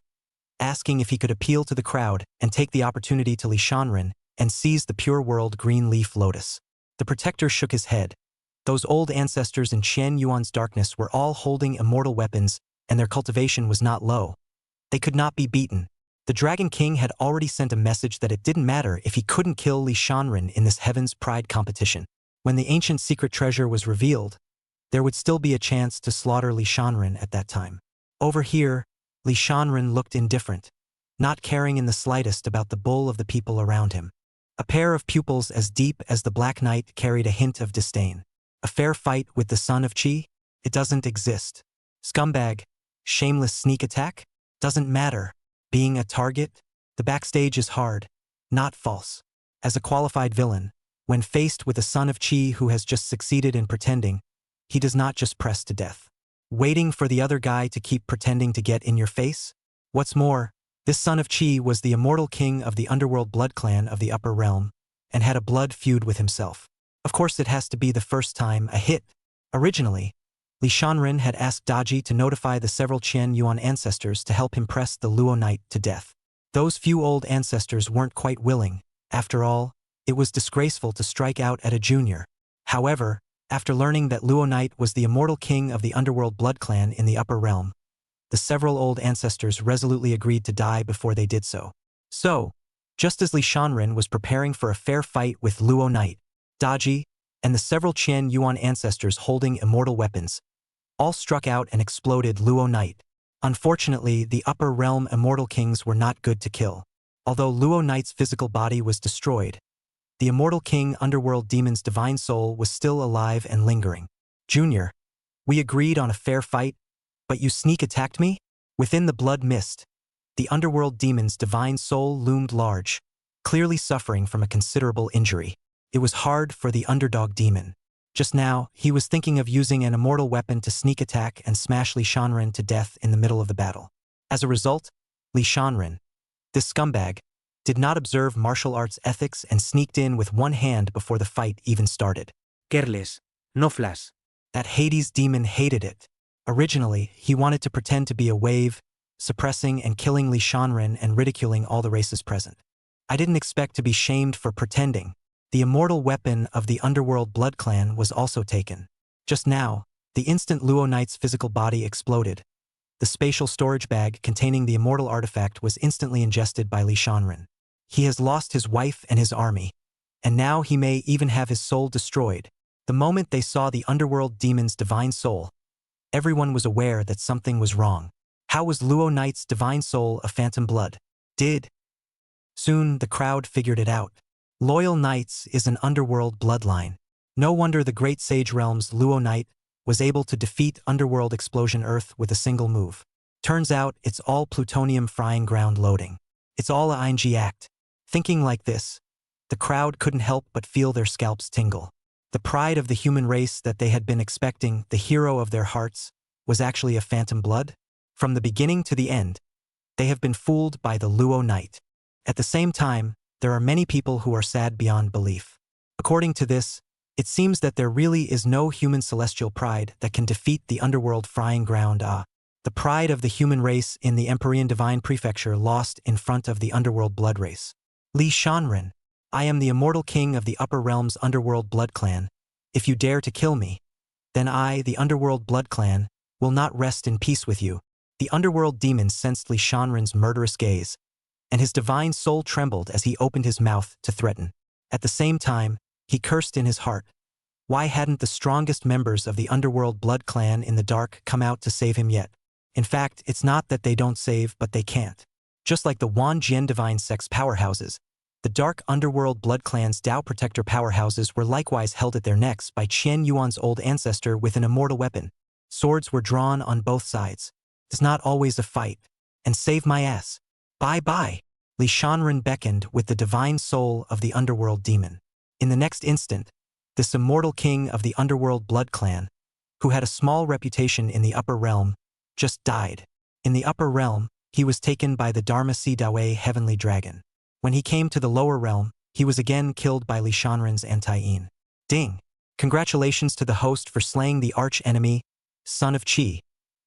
asking if he could appeal to the crowd and take the opportunity to Li Shanren and seize the pure world green leaf lotus. The protector shook his head. Those old ancestors in Qian Yuan's darkness were all holding immortal weapons, and their cultivation was not low. They could not be beaten. The Dragon King had already sent a message that it didn't matter if he couldn't kill Li Shanren in this Heaven's Pride competition. When the ancient secret treasure was revealed, there would still be a chance to slaughter Li Shanren at that time. Over here, Li Shanren looked indifferent, not caring in the slightest about the bull of the people around him. A pair of pupils as deep as the Black Knight carried a hint of disdain. A fair fight with the son of Qi? It doesn't exist. Scumbag, shameless sneak attack? Doesn't matter. Being a target? The backstage is hard, not false. As a qualified villain, when faced with a son of Qi who has just succeeded in pretending, he does not just press to death. Waiting for the other guy to keep pretending to get in your face? What's more, this son of Qi was the immortal king of the underworld blood clan of the upper realm, and had a blood feud with himself. Of course it has to be the first time a hit. Originally, Li Shanren had asked Daji to notify the several Qian Yuan ancestors to help him press the Luo Knight to death. Those few old ancestors weren't quite willing. After all, it was disgraceful to strike out at a junior. However, After learning that Luo Knight was the immortal king of the underworld blood clan in the upper realm, the several old ancestors resolutely agreed to die before they did so. So, just as Li Shanren was preparing for a fair fight with Luo Knight, Daji, and the several Qian Yuan ancestors holding immortal weapons, all struck out and exploded Luo Knight. Unfortunately, the upper realm immortal kings were not good to kill. Although Luo Knight's physical body was destroyed, the immortal king underworld demon's divine soul was still alive and lingering. Junior, we agreed on a fair fight, but you sneak attacked me? Within the blood mist, the underworld demon's divine soul loomed large, clearly suffering from a considerable injury. It was hard for the underdog demon. Just now, he was thinking of using an immortal weapon to sneak attack and smash Li Shanren to death in the middle of the battle. As a result, Li Shanren, this scumbag, did not observe martial arts ethics and sneaked in with one hand before the fight even started. Careless. No flash. That Hades demon hated it. Originally, he wanted to pretend to be a wave, suppressing and killing Li Shanren and ridiculing all the races present. I didn't expect to be shamed for pretending. The immortal weapon of the underworld blood clan was also taken. Just now, the instant Luo Knight's physical body exploded, the spatial storage bag containing the immortal artifact was instantly ingested by Li Shanren. He has lost his wife and his army, and now he may even have his soul destroyed. The moment they saw the underworld demon's divine soul, everyone was aware that something was wrong. How was Luo Knight's divine soul a phantom blood? Soon the crowd figured it out. Loyal Knights is an underworld bloodline. No wonder the great sage realm's Luo Knight was able to defeat underworld explosion Earth with a single move. Turns out it's all plutonium frying ground loading. It's all a ING act. Thinking like this, the crowd couldn't help but feel their scalps tingle. The pride of the human race that they had been expecting, the hero of their hearts, was actually a phantom blood? From the beginning to the end, they have been fooled by the Luo Knight. At the same time, there are many people who are sad beyond belief. According to this, it seems that there really is no human celestial pride that can defeat the underworld frying ground. The pride of the human race in the Empyrean Divine Prefecture lost in front of the underworld blood race. Li Shanren, I am the immortal king of the upper realm's underworld blood clan. If you dare to kill me, then I, the underworld blood clan, will not rest in peace with you. The underworld demon sensed Li Shanren's murderous gaze, and his divine soul trembled as he opened his mouth to threaten. At the same time, he cursed in his heart. Why hadn't the strongest members of the underworld blood clan in the dark come out to save him yet? In fact, it's not that they don't save, but they can't. Just like the Wanjian divine sex powerhouses, the dark underworld blood clan's Tao protector powerhouses were likewise held at their necks by Qian Yuan's old ancestor with an immortal weapon. Swords were drawn on both sides. It's not always a fight. And save my ass. Bye-bye. Li Shanren beckoned with the divine soul of the underworld demon. In the next instant, this immortal king of the underworld blood clan, who had a small reputation in the upper realm, just died. In the upper realm, he was taken by the Dharma Si Dawei heavenly dragon. When he came to the lower realm, he was again killed by Li Shanren's anti-Yin. Ding! Congratulations to the host for slaying the arch-enemy, Son of Qi,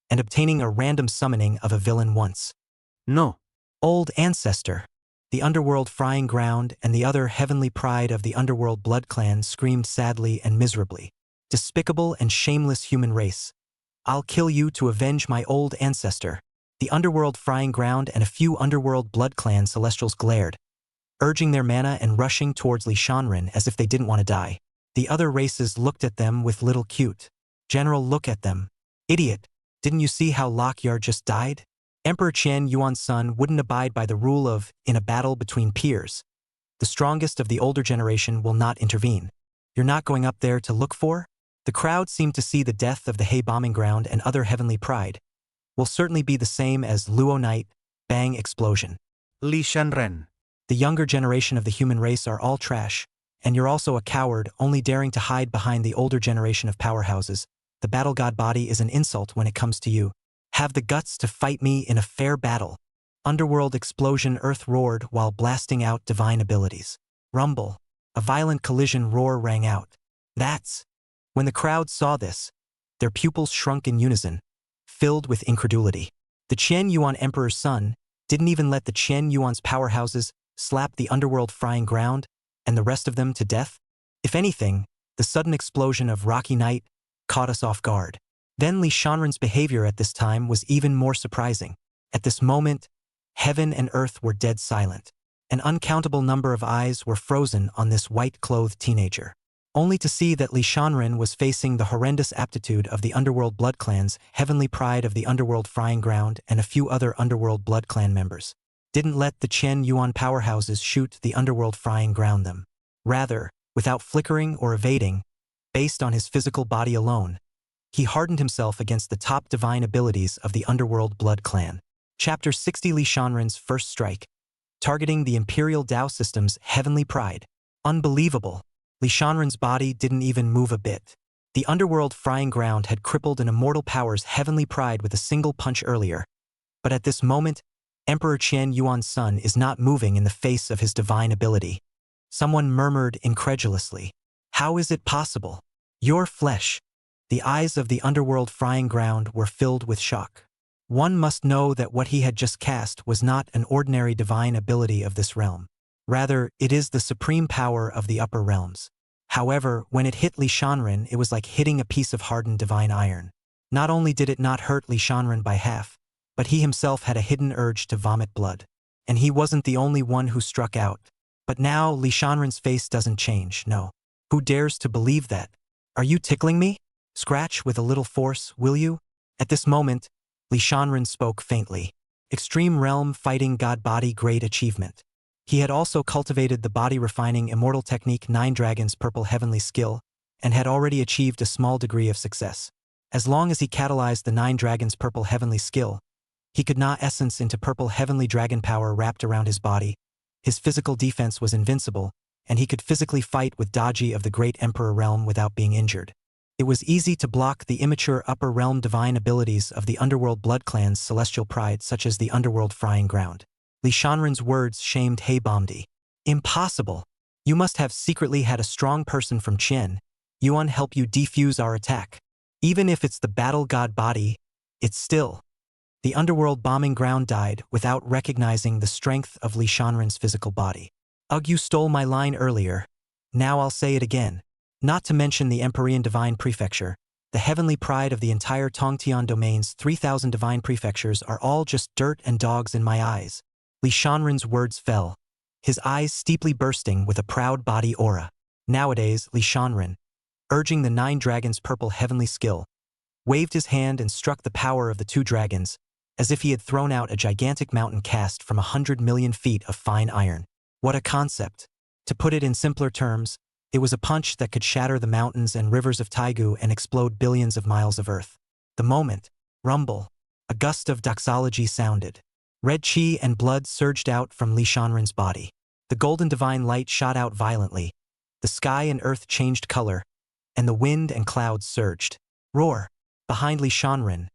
and obtaining a random summoning of a villain once. No. Old ancestor, the underworld frying ground and the other heavenly pride of the underworld blood clan screamed sadly and miserably. Despicable and shameless human race. I'll kill you to avenge my old ancestor. The underworld frying ground and a few underworld blood clan celestials glared, urging their mana and rushing towards Li Shanren as if they didn't want to die. The other races looked at them with little cute. General, look at them. Idiot, didn't you see how Lok Yar just died? Emperor Qian Yuan's son wouldn't abide by the rule of, in a battle between peers, the strongest of the older generation will not intervene. You're not going up there to look for? The crowd seemed to see the death of the Hay bombing ground and other heavenly pride will certainly be the same as Luo Knight, bang explosion. Li Shanren. The younger generation of the human race are all trash, and you're also a coward only daring to hide behind the older generation of powerhouses. The battle god body is an insult when it comes to you. Have the guts to fight me in a fair battle. Underworld explosion earth roared while blasting out divine abilities. Rumble. A violent collision roar rang out. That's. When the crowd saw this, their pupils shrunk in unison, filled with incredulity. The Qian Yuan Emperor's son didn't even let the Qian Yuan's powerhouses slap the underworld frying ground and the rest of them to death. If anything, The sudden explosion of Rocky Night caught us off guard. Then Li Shanren's behavior at this time was even more surprising. At this moment, heaven and earth were dead silent. An uncountable number of eyes were frozen on this white-clothed teenager, only to see that Li Shanren was facing the horrendous aptitude of the underworld blood clans, heavenly pride of the underworld frying ground, and a few other underworld blood clan members. Didn't let the Chen Yuan powerhouses shoot the underworld frying ground them. Rather, without flickering or evading, based on his physical body alone, he hardened himself against the top divine abilities of the underworld blood clan. Chapter 60 Li Shanren's First Strike. Targeting the Imperial Dao System's heavenly pride. Unbelievable. Li Shanren's body didn't even move a bit. The underworld frying ground had crippled an immortal power's heavenly pride with a single punch earlier. But at this moment, Emperor Qian Yuan's son is not moving in the face of his divine ability. Someone murmured incredulously. How is it possible? Your flesh. The eyes of the underworld frying ground were filled with shock. One must know that what he had just cast was not an ordinary divine ability of this realm. Rather, it is the supreme power of the upper realms. However, when it hit Li Shanren, it was like hitting a piece of hardened divine iron. Not only did it not hurt Li Shanren by half, but he himself had a hidden urge to vomit blood. And he wasn't the only one who struck out. But now, Li Shanren's face doesn't change, no. Who dares to believe that? Are you tickling me? Scratch with a little force, will you? At this moment, Li Shanren spoke faintly. Extreme realm fighting god body great achievement. He had also cultivated the body-refining immortal technique 9 Dragons Purple Heavenly Skill, and had already achieved a small degree of success. As long as he catalyzed the 9 Dragons Purple Heavenly Skill, he could not essence into purple heavenly dragon power wrapped around his body. His physical defense was invincible, and he could physically fight with Daji of the Great Emperor Realm without being injured. It was easy to block the immature upper realm divine abilities of the underworld blood clan's celestial pride, such as the underworld frying ground. Li Shanren's words shamed Heibamdi. Impossible. You must have secretly had a strong person from Qian Yuan help you defuse our attack. Even if it's the battle god body, it's still. The underworld bombing ground died without recognizing the strength of Li Shanren's physical body. Ugh, you stole my line earlier. Now I'll say it again. Not to mention the Empyrean Divine Prefecture, the heavenly pride of the entire Tongtian domain's 3,000 divine prefectures are all just dirt and dogs in my eyes. Li Shanren's words fell, his eyes steeply bursting with a proud body aura. Nowadays, Li Shanren, urging the 9 Dragons Purple Heavenly Skill, waved his hand and struck the power of the 2 dragons, as if he had thrown out a gigantic mountain cast from 100 million feet of fine iron. What a concept! To put it in simpler terms, it was a punch that could shatter the mountains and rivers of Taigu and explode billions of miles of earth. The moment, rumble, a gust of doxology sounded. Red chi and blood surged out from Li Shanren's body. The golden divine light shot out violently. The sky and earth changed color, and the wind and clouds surged. Roar! Behind Li Shanren,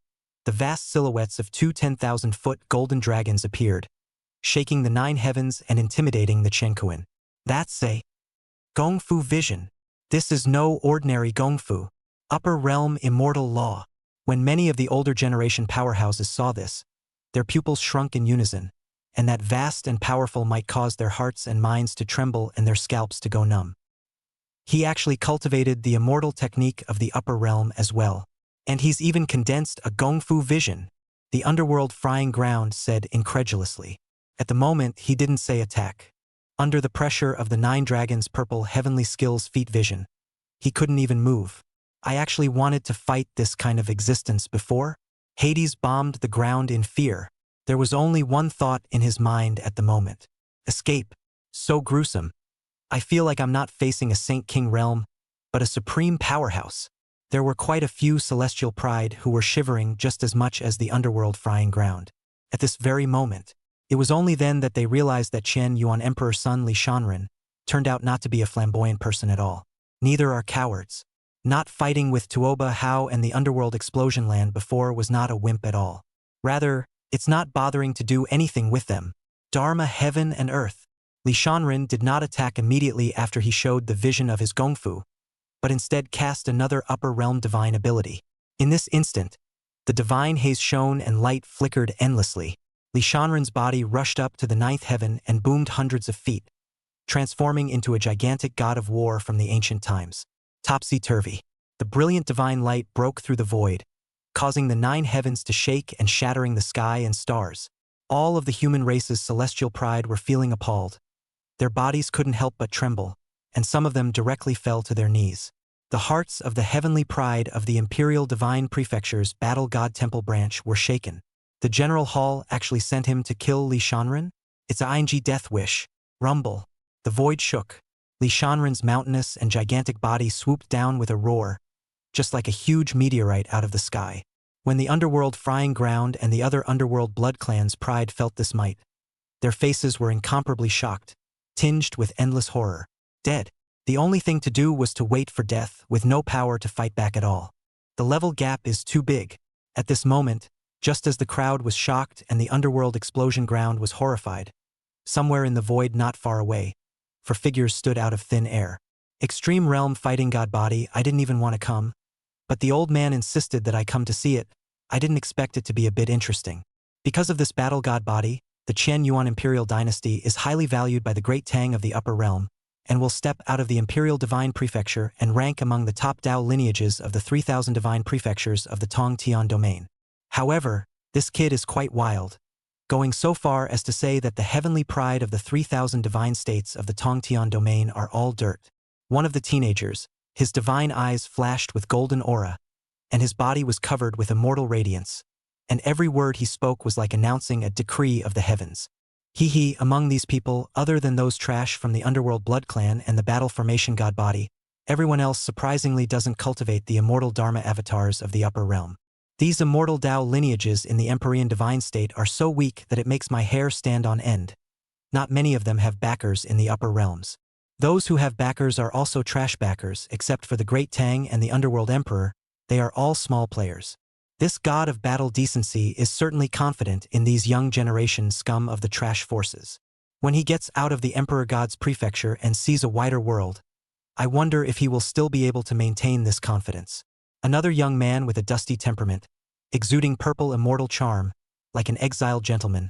the vast silhouettes of 2 10,000-foot golden dragons appeared, shaking the 9 heavens and intimidating the Chenkuan. That's a Gongfu vision. This is no ordinary Gongfu. Upper realm immortal law. When many of the older generation powerhouses saw this, their pupils shrunk in unison, and that vast and powerful might cause their hearts and minds to tremble and their scalps to go numb. He actually cultivated the immortal technique of the upper realm as well. And he's even condensed a Gongfu vision, the underworld frying ground said incredulously. At the moment, he didn't say attack. Under the pressure of the 9 Dragons Purple Heavenly Skills feat vision, he couldn't even move. I actually wanted to fight this kind of existence before. Hades bombed the ground in fear. There was only one thought in his mind at the moment. Escape. So gruesome. I feel like I'm not facing a Saint King realm, but a supreme powerhouse. There were quite a few celestial pride who were shivering just as much as the underworld frying ground. At this very moment, it was only then that they realized that Qian Yuan Emperor's son Li Shanren turned out not to be a flamboyant person at all. Neither are cowards. Not fighting with Tuoba Hao and the underworld explosion land before was not a wimp at all. Rather, it's not bothering to do anything with them. Dharma heaven and earth. Li Shanren did not attack immediately after he showed the vision of his Gongfu, but instead cast another upper realm divine ability. In this instant, the divine haze shone and light flickered endlessly. Li Shanren's body rushed up to the 9th heaven and boomed hundreds of feet, transforming into a gigantic god of war from the ancient times. Topsy-turvy. The brilliant divine light broke through the void, causing the 9 heavens to shake and shattering the sky and stars. All of the human race's celestial pride were feeling appalled. Their bodies couldn't help but tremble, and some of them directly fell to their knees. The hearts of the heavenly pride of the Imperial Divine Prefecture's Battle God Temple branch were shaken. The General Hall actually sent him to kill Li Shanren? It's a ing death wish. Rumble. The void shook. Li Shanren's mountainous and gigantic body swooped down with a roar, just like a huge meteorite out of the sky. When the underworld frying ground and the other underworld blood clans' pride felt this might, their faces were incomparably shocked, tinged with endless horror. Dead. The only thing to do was to wait for death, with no power to fight back at all. The level gap is too big. At this moment, just as the crowd was shocked and the underworld explosion ground was horrified, somewhere in the void not far away, for figures stood out of thin air. Extreme Realm Fighting God Body, I didn't even want to come, but the old man insisted that I come to see it. I didn't expect it to be a bit interesting. Because of this Battle God Body, the Qian Yuan Imperial Dynasty is highly valued by the Great Tang of the Upper Realm, and will step out of the Imperial Divine Prefecture and rank among the top Dao lineages of the 3,000 Divine Prefectures of the Tong Tian domain. However, this kid is quite wild, going so far as to say that the heavenly pride of the 3,000 divine states of the Tong Tian domain are all dirt. One of the teenagers, his divine eyes flashed with golden aura, and his body was covered with immortal radiance, and every word he spoke was like announcing a decree of the heavens. He, among these people, other than those trash from the Underworld Blood Clan and the Battle Formation God Body, everyone else surprisingly doesn't cultivate the immortal Dharma avatars of the Upper Realm. These immortal Dao lineages in the Empyrean Divine State are so weak that it makes my hair stand on end. Not many of them have backers in the Upper Realms. Those who have backers are also trash backers, except for the Great Tang and the Underworld Emperor. They are all small players. This god of battle decency is certainly confident in these young generation scum of the trash forces. When he gets out of the Emperor God's prefecture and sees a wider world, I wonder if he will still be able to maintain this confidence. Another young man with a dusty temperament, exuding purple immortal charm, like an exiled gentleman,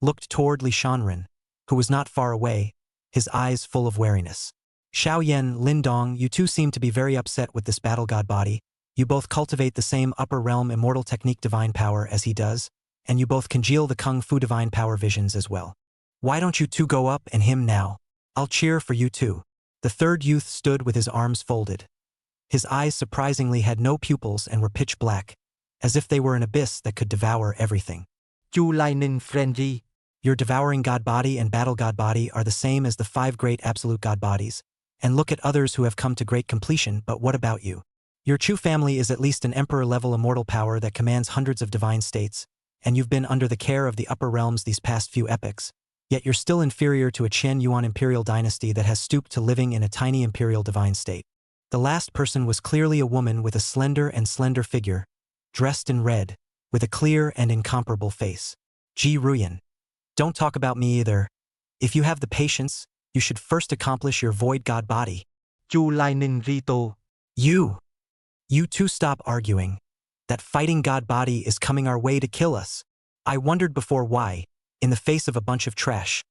looked toward Li Shanren, who was not far away, his eyes full of wariness. Xiaoyan, Lindong, you two seem to be very upset with this battle god body. You both cultivate the same upper realm immortal technique divine power as he does, and you both congeal the kung fu divine power visions as well. Why don't you two go up and him now? I'll cheer for you two. The third youth stood with his arms folded. His eyes surprisingly had no pupils and were pitch black, as if they were an abyss that could devour everything. Chu Lai Ninh Frenzy. Your devouring god body and battle god body are the same as the 5 great absolute god bodies, and look at others who have come to great completion, but what about you? Your Chu family is at least an emperor-level immortal power that commands hundreds of divine states, and you've been under the care of the upper realms these past few epochs, yet you're still inferior to a Qian Yuan imperial dynasty that has stooped to living in a tiny imperial divine state. The last person was clearly a woman with a slender figure, dressed in red, with a clear and incomparable face. Ji Ruyan. Don't talk about me either. If you have the patience, you should first accomplish your void god body. Chu Lai Ninh Rito. You two stop arguing. That fighting god body is coming our way to kill us. I wondered before why, in the face of a bunch of trash,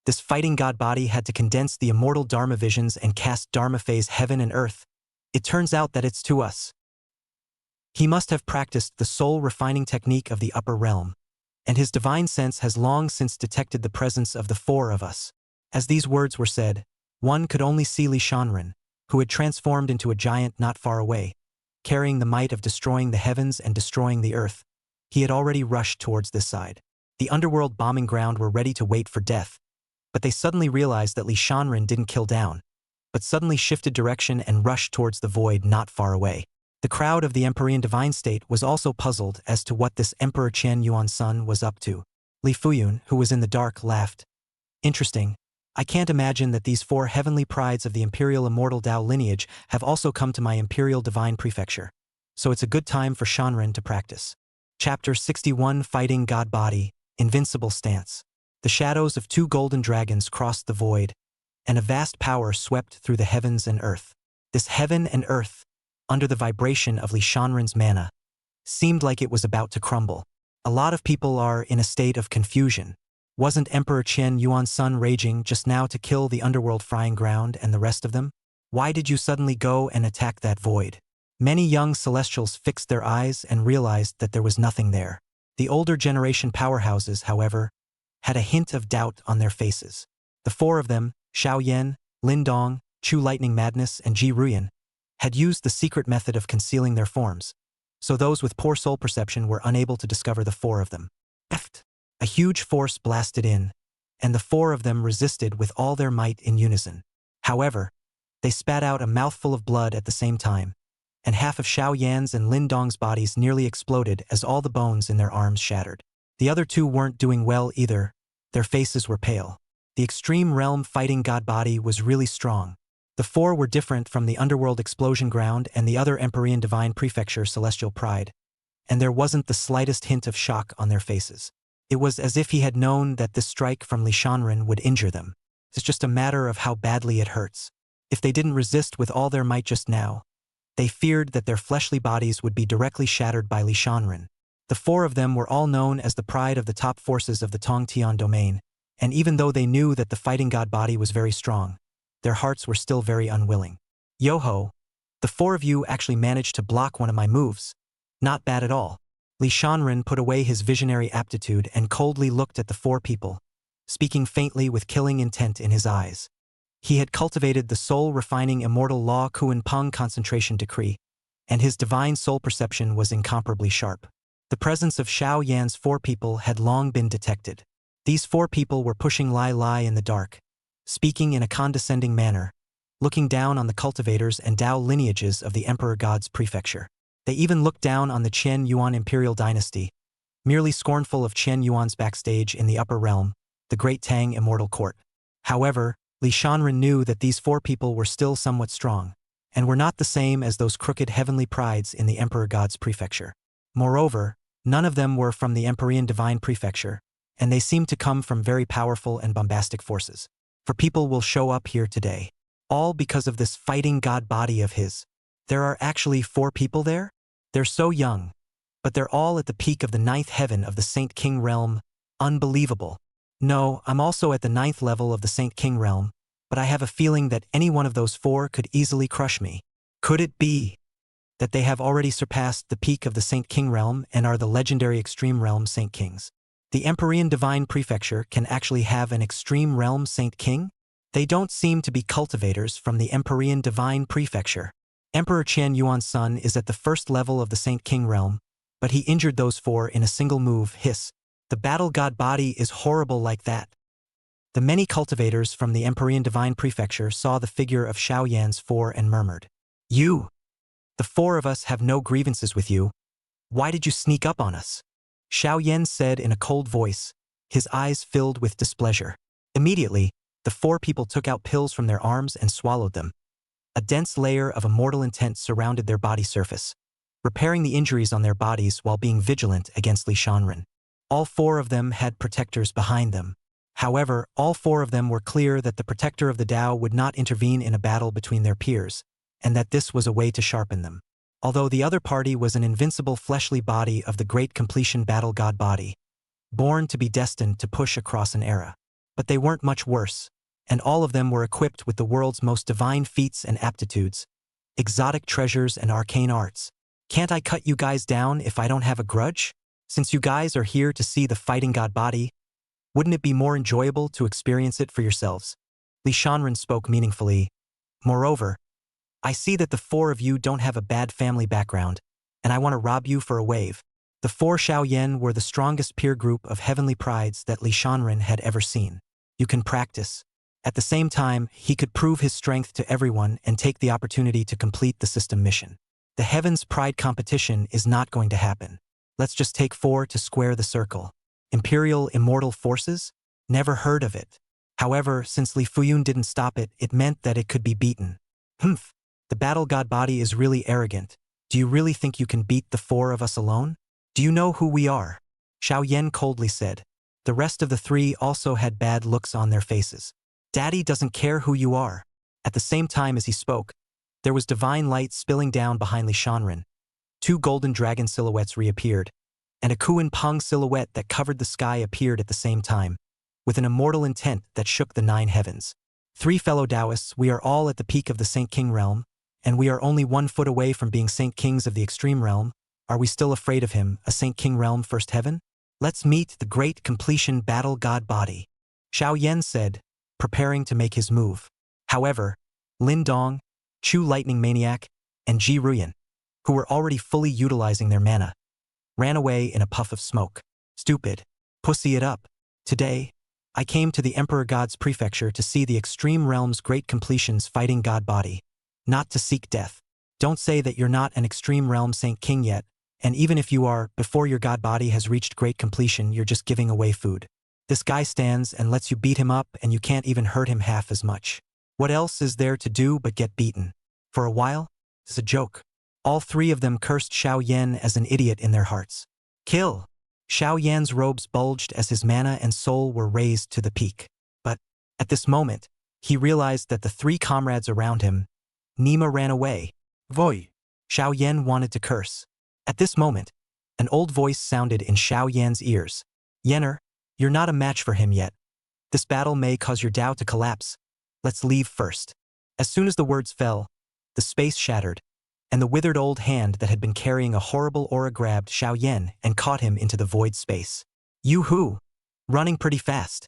this fighting god body had to condense the immortal Dharma visions and cast Dharma phase heaven and earth. It turns out that it's to us. He must have practiced the soul refining technique of the upper realm, and his divine sense has long since detected the presence of the 4 of us. As these words were said, one could only see Li Shanren, who had transformed into a giant not far away, carrying the might of destroying the heavens and destroying the earth. He had already rushed towards this side. The underworld bombing ground were ready to wait for death, but they suddenly realized that Li Shanren didn't kill down, but suddenly shifted direction and rushed towards the void not far away. The crowd of the Empyrean Divine State was also puzzled as to what this Emperor Qian Yuan's son was up to. Li Fuyun, who was in the dark, laughed. Interesting. I can't imagine that these 4 heavenly prides of the Imperial Immortal Dao lineage have also come to my Imperial Divine Prefecture. So it's a good time for Shanren to practice. Chapter 61 Fighting God Body, Invincible Stance. The shadows of 2 golden dragons crossed the void, and a vast power swept through the heavens and earth. This heaven and earth, under the vibration of Li Shanren's mana, seemed like it was about to crumble. A lot of people are in a state of confusion. Wasn't Emperor Qian Yuan's son raging just now to kill the underworld frying ground and the rest of them? Why did you suddenly go and attack that void? Many young celestials fixed their eyes and realized that there was nothing there. The older generation powerhouses, however, had a hint of doubt on their faces. The four of them, Xiao Yan, Lin Dong, Chu Lightning Madness, and Ji Ruyan, had used the secret method of concealing their forms, so those with poor soul perception were unable to discover the four of them. A huge force blasted in, and the four of them resisted with all their might in unison. However, they spat out a mouthful of blood at the same time, and half of Xiao Yan's and Lin Dong's bodies nearly exploded as all the bones in their arms shattered. The other two weren't doing well either. Their faces were pale. The extreme realm fighting god body was really strong. The four were different from the underworld explosion ground and the other Empyrean divine prefecture celestial pride, and there wasn't the slightest hint of shock on their faces. It was as if he had known that this strike from Li Shanren would injure them. It's just a matter of how badly it hurts. If they didn't resist with all their might just now, they feared that their fleshly bodies would be directly shattered by Li Shanren. The four of them were all known as the pride of the top forces of the Tongtian domain, and even though they knew that the fighting god body was very strong, their hearts were still very unwilling. Yo-ho, the four of you actually managed to block one of my moves. Not bad at all. Li Shanren put away his visionary aptitude and coldly looked at the four people, speaking faintly with killing intent in his eyes. He had cultivated the soul-refining immortal law Kuan Peng concentration decree, and his divine soul perception was incomparably sharp. The presence of Xiao Yan's four people had long been detected. These four people were pushing Lai Lai in the dark, speaking in a condescending manner, looking down on the cultivators and Dao lineages of the Emperor God's prefecture. They even looked down on the Qian Yuan imperial dynasty, merely scornful of Qian Yuan's backstage in the upper realm, the Great Tang immortal court. However, Li Shanren knew that these four people were still somewhat strong, and were not the same as those crooked heavenly prides in the Emperor God's prefecture. Moreover, none of them were from the Empyrean divine prefecture, and they seemed to come from very powerful and bombastic forces. For people will show up here today, all because of this fighting god body of his. There are actually four people there? They're so young, but they're all at the peak of the 9th heaven of the Saint King realm. Unbelievable. No, I'm also at the 9th level of the Saint King realm, but I have a feeling that any one of those four could easily crush me. Could it be that they have already surpassed the peak of the Saint King realm and are the legendary extreme realm Saint Kings? The Empyrean divine prefecture can actually have an extreme realm Saint King? They don't seem to be cultivators from the Empyrean divine prefecture. Emperor Qian Yuan's son is at the 1st level of the Saint King realm, but he injured those four in a single move. Hiss. The battle god body is horrible like that. The many cultivators from the Empyrean divine prefecture saw the figure of Xiao Yan's four and murmured, "You! The four of us have no grievances with you. Why did you sneak up on us?" Xiao Yan said in a cold voice, his eyes filled with displeasure. Immediately, the four people took out pills from their arms and swallowed them. A dense layer of immortal intent surrounded their body surface, repairing the injuries on their bodies while being vigilant against Li Shanren. All four of them had protectors behind them. However, all four of them were clear that the protector of the Tao would not intervene in a battle between their peers, and that this was a way to sharpen them. Although the other party was an invincible fleshly body of the great completion battle god body, born to be destined to push across an era. But they weren't much worse, and all of them were equipped with the world's most divine feats and aptitudes, exotic treasures and arcane arts. Can't I cut you guys down if I don't have a grudge? Since you guys are here to see the fighting god body, wouldn't it be more enjoyable to experience it for yourselves? Li Shanren spoke meaningfully. Moreover, I see that the four of you don't have a bad family background, and I want to rob you for a wave. The four Xiao Yan were the strongest peer group of heavenly prides that Li Shanren had ever seen. You can practice. At the same time, he could prove his strength to everyone and take the opportunity to complete the system mission. The Heavens Pride competition is not going to happen. Let's just take four to square the circle. Imperial Immortal Forces? Never heard of it. However, since Li Fuyun didn't stop it, it meant that it could be beaten. Humph. The battle god body is really arrogant. Do you really think you can beat the four of us alone? Do you know who we are? Xiao Yan coldly said. The rest of the three also had bad looks on their faces. Daddy doesn't care who you are. At the same time as he spoke, there was divine light spilling down behind Li Shanren. Two golden dragon silhouettes reappeared, and a Kuan Peng silhouette that covered the sky appeared at the same time, with an immortal intent that shook the 9 heavens. Three fellow Taoists, we are all at the peak of the Saint King realm, and we are only 1 foot away from being Saint Kings of the extreme realm. Are we still afraid of him, a Saint King realm first heaven? Let's meet the great completion battle god body, Xiao Yan said, preparing to make his move. However, Lin Dong, Chu Lightning Maniac, and Ji Ruyan, who were already fully utilizing their mana, ran away in a puff of smoke. Stupid. Pussy it up. Today, I came to the Emperor God's prefecture to see the extreme realm's great completions fighting god body, not to seek death. Don't say that you're not an extreme realm Saint King yet, and even if you are, before your god body has reached great completion, you're just giving away food. This guy stands and lets you beat him up and you can't even hurt him half as much. What else is there to do but get beaten? For a while, it's a joke. All three of them cursed Xiao Yan as an idiot in their hearts. Kill! Xiao Yan's robes bulged as his mana and soul were raised to the peak. But, at this moment, he realized that the three comrades around him, Nima ran away. Voi. Xiao Yan wanted to curse. At this moment, an old voice sounded in Xiao Yan's ears. Yener, you're not a match for him yet. This battle may cause your Tao to collapse. Let's leave first. As soon as the words fell, the space shattered, and the withered old hand that had been carrying a horrible aura grabbed Xiao Yan and caught him into the void space. Yoo-hoo! Running pretty fast.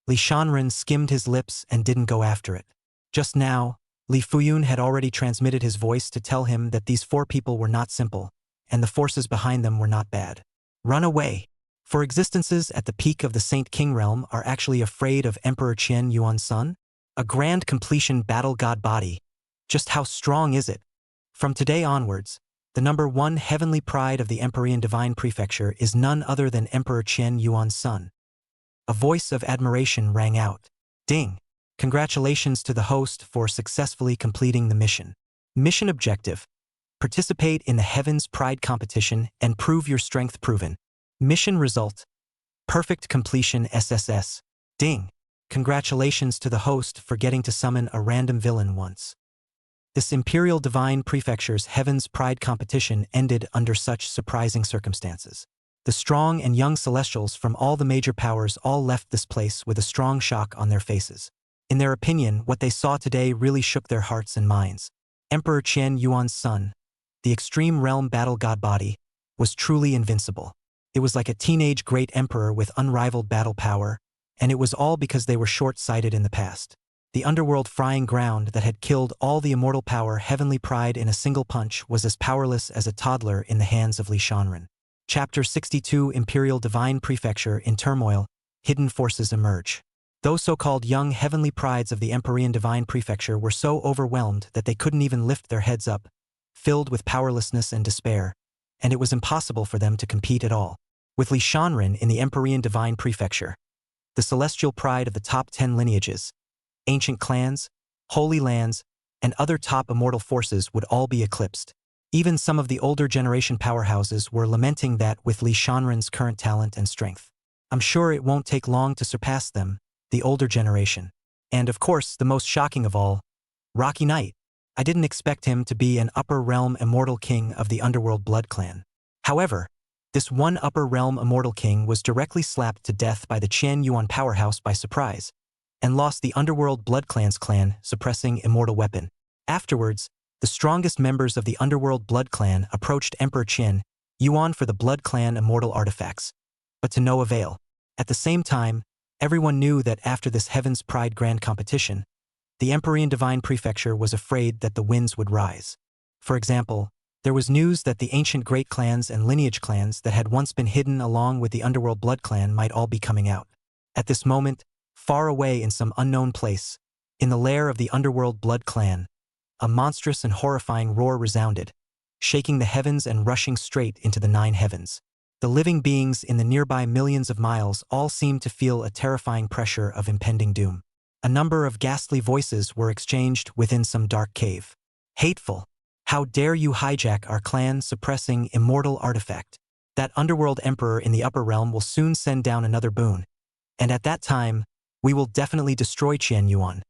Li Shanren skimmed his lips and didn't go after it. Just now, Li Fuyun had already transmitted his voice to tell him that these 4 people were not simple, and the forces behind them were not bad. Run away! For existences at the peak of the Saint King realm are actually afraid of Emperor Qian Yuan's son? A grand completion battle god body. Just how strong is it? From today onwards, the number 1 heavenly pride of the Empyrean Divine Prefecture is none other than Emperor Qian Yuan's son. A voice of admiration rang out. Ding! Congratulations to the host for successfully completing the mission. Mission objective: participate in the Heavens Pride competition and prove your strength proven. Mission result: perfect completion SSS. Ding! Congratulations to the host for getting to summon a random villain once. This Imperial Divine Prefecture's Heavens Pride competition ended under such surprising circumstances. The strong and young Celestials from all the major powers all left this place with a strong shock on their faces. In their opinion, what they saw today really shook their hearts and minds. Emperor Qian Yuan's son, the Extreme Realm Battle God Body, was truly invincible. It was like a teenage great emperor with unrivaled battle power, and it was all because they were short-sighted in the past. The underworld frying ground that had killed all the immortal power heavenly pride in a single punch was as powerless as a toddler in the hands of Li Shanren. Chapter 62 Imperial Divine Prefecture in turmoil, hidden forces emerge. Those so-called young heavenly prides of the Empyrean Divine Prefecture were so overwhelmed that they couldn't even lift their heads up, filled with powerlessness and despair, and it was impossible for them to compete at all. With Li Shanren in the Empyrean Divine Prefecture, the celestial pride of the top 10 lineages, ancient clans, holy lands, and other top immortal forces would all be eclipsed. Even some of the older generation powerhouses were lamenting that with Li Shanren's current talent and strength, I'm sure it won't take long to surpass them, the older generation. And of course, the most shocking of all, Rocky Knight. I didn't expect him to be an upper realm immortal king of the underworld blood clan. However, this one upper realm immortal king was directly slapped to death by the Qian Yuan powerhouse by surprise, and lost the underworld blood clan's clan, suppressing immortal weapon. Afterwards, the strongest members of the underworld blood clan approached Emperor Qian Yuan for the blood clan immortal artifacts, but to no avail. At the same time, everyone knew that after this Heaven's Pride Grand competition, the Empyrean Divine Prefecture was afraid that the winds would rise. For example, there was news that the ancient great clans and lineage clans that had once been hidden along with the underworld blood clan might all be coming out. At this moment, far away in some unknown place, in the lair of the underworld blood clan, a monstrous and horrifying roar resounded, shaking the heavens and rushing straight into the 9 heavens. The living beings in the nearby millions of miles all seemed to feel a terrifying pressure of impending doom. A number of ghastly voices were exchanged within some dark cave. Hateful! How dare you hijack our clan-suppressing immortal artifact? That underworld emperor in the upper realm will soon send down another boon, and at that time, we will definitely destroy Qian Yuan.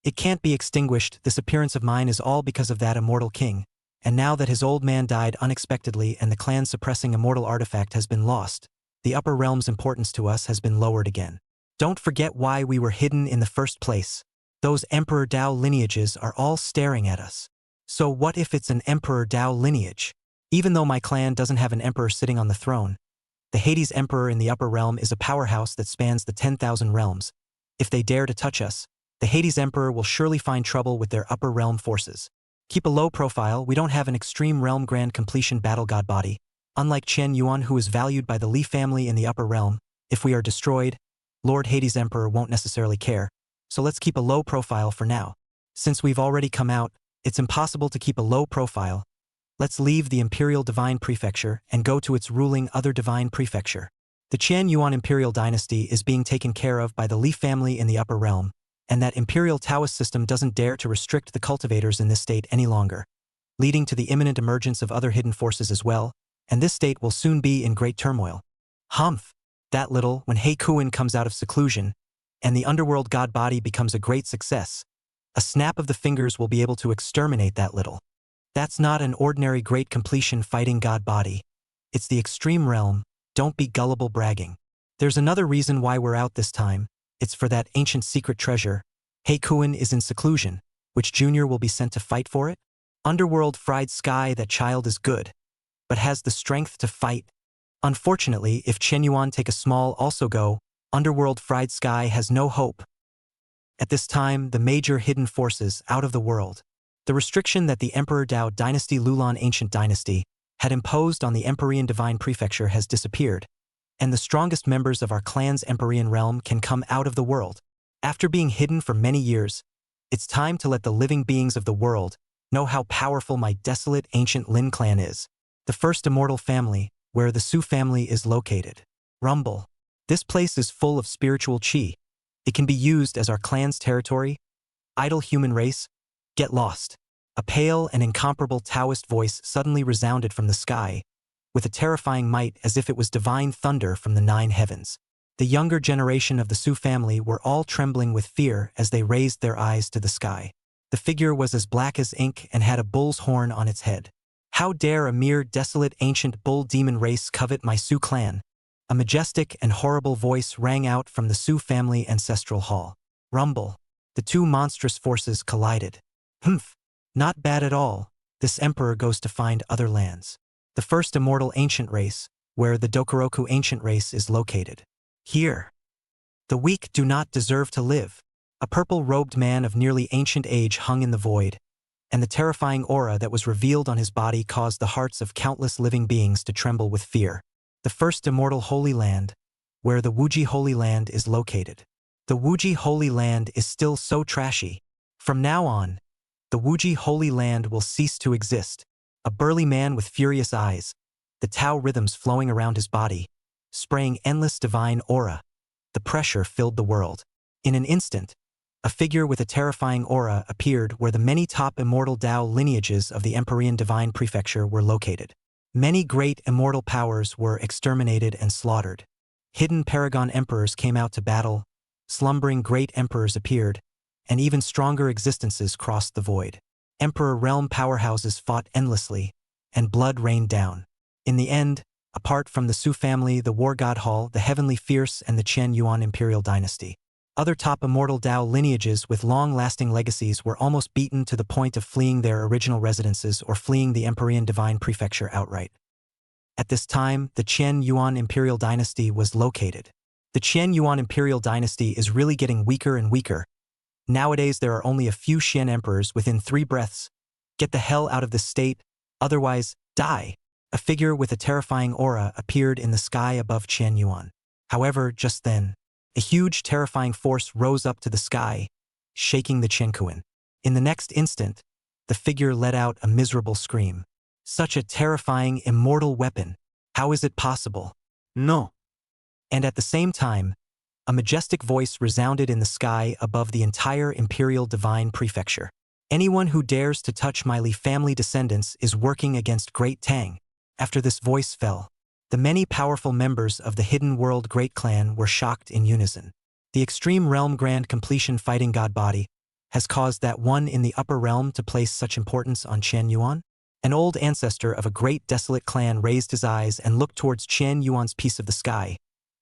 It can't be extinguished. This appearance of mine is all because of that immortal king, and now that his old man died unexpectedly and the clan-suppressing immortal artifact has been lost, the upper realm's importance to us has been lowered again. Don't forget why we were hidden in the first place. Those Emperor Dao lineages are all staring at us. So what if it's an Emperor Dao lineage? Even though my clan doesn't have an emperor sitting on the throne, the Hades Emperor in the upper realm is a powerhouse that spans the 10,000 realms. If they dare to touch us, the Hades Emperor will surely find trouble with their upper realm forces. Keep a low profile, we don't have an extreme realm grand completion battle god body. Unlike Chen Yuan, who is valued by the Li family in the upper realm, if we are destroyed, Lord Hades Emperor won't necessarily care. So let's keep a low profile for now. Since we've already come out, it's impossible to keep a low profile. Let's leave the Imperial Divine Prefecture and go to its ruling other divine prefecture. The Qian Yuan Imperial Dynasty is being taken care of by the Li family in the upper realm, and that Imperial Taoist system doesn't dare to restrict the cultivators in this state any longer, leading to the imminent emergence of other hidden forces as well, and this state will soon be in great turmoil. Humph! That little, when He Kuan comes out of seclusion, and the underworld god body becomes a great success, a snap of the fingers will be able to exterminate that little. That's not an ordinary great completion fighting god body. It's the extreme realm. Don't be gullible bragging. There's another reason why we're out this time. It's for that ancient secret treasure. He Kuan is in seclusion. Which junior will be sent to fight for it? Underworld fried sky, that child is good, but has the strength to fight. Unfortunately, if Chen Yuan take a small also go, Underworld fried sky has no hope. At this time, the major hidden forces out of the world. The restriction that the Emperor Dao Dynasty Lulan Ancient Dynasty had imposed on the Empyrean Divine Prefecture has disappeared, and the strongest members of our clan's Empyrean realm can come out of the world. After being hidden for many years, it's time to let the living beings of the world know how powerful my desolate ancient Lin clan is, the first immortal family, where the Su family is located. Rumble. This place is full of spiritual qi. It can be used as our clan's territory. Idle human race, get lost. A pale and incomparable Taoist voice suddenly resounded from the sky, with a terrifying might as if it was divine thunder from the 9 heavens. The younger generation of the Su family were all trembling with fear as they raised their eyes to the sky. The figure was as black as ink and had a bull's horn on its head. How dare a mere desolate ancient bull demon race covet my Su clan? A majestic and horrible voice rang out from the Su family ancestral hall. Rumble. The two monstrous forces collided. Humph. Not bad at all. This emperor goes to find other lands. The first immortal ancient race, where the Dokoroku ancient race is located. Here. The weak do not deserve to live. A purple-robed man of nearly ancient age hung in the void, and the terrifying aura that was revealed on his body caused the hearts of countless living beings to tremble with fear. The first immortal Holy Land, where the Wuji Holy Land is located. The Wuji Holy Land is still so trashy. From now on, the Wuji Holy Land will cease to exist. A burly man with furious eyes, the Tao rhythms flowing around his body, spraying endless divine aura. The pressure filled the world. In an instant, a figure with a terrifying aura appeared where the many top immortal Dao lineages of the Empyrean Divine Prefecture were located. Many great immortal powers were exterminated and slaughtered. Hidden paragon emperors came out to battle, slumbering great emperors appeared, and even stronger existences crossed the void. Emperor realm powerhouses fought endlessly, and blood rained down. In the end, apart from the Su family, the War God Hall, the Heavenly Fierce, and the Qian Yuan Imperial Dynasty, other top immortal Dao lineages with long-lasting legacies were almost beaten to the point of fleeing their original residences or fleeing the Empyrean Divine Prefecture outright. At this time, the Qian Yuan Imperial Dynasty was located. The Qian Yuan Imperial Dynasty is really getting weaker and weaker. Nowadays, there are only a few Qian emperors within 3 breaths. Get the hell out of this state, otherwise, die. A figure with a terrifying aura appeared in the sky above Qian Yuan. However, just then, a huge terrifying force rose up to the sky, shaking the Qiankuan. In the next instant, the figure let out a miserable scream. Such a terrifying, immortal weapon. How is it possible? No. And at the same time, a majestic voice resounded in the sky above the entire Imperial Divine Prefecture. Anyone who dares to touch my Li family descendants is working against Great Tang. After this voice fell, the many powerful members of the Hidden World Great Clan were shocked in unison. The Extreme Realm Grand Completion Fighting God Body has caused that one in the upper realm to place such importance on Qian Yuan? An old ancestor of a great desolate clan raised his eyes and looked towards Qian Yuan's piece of the sky,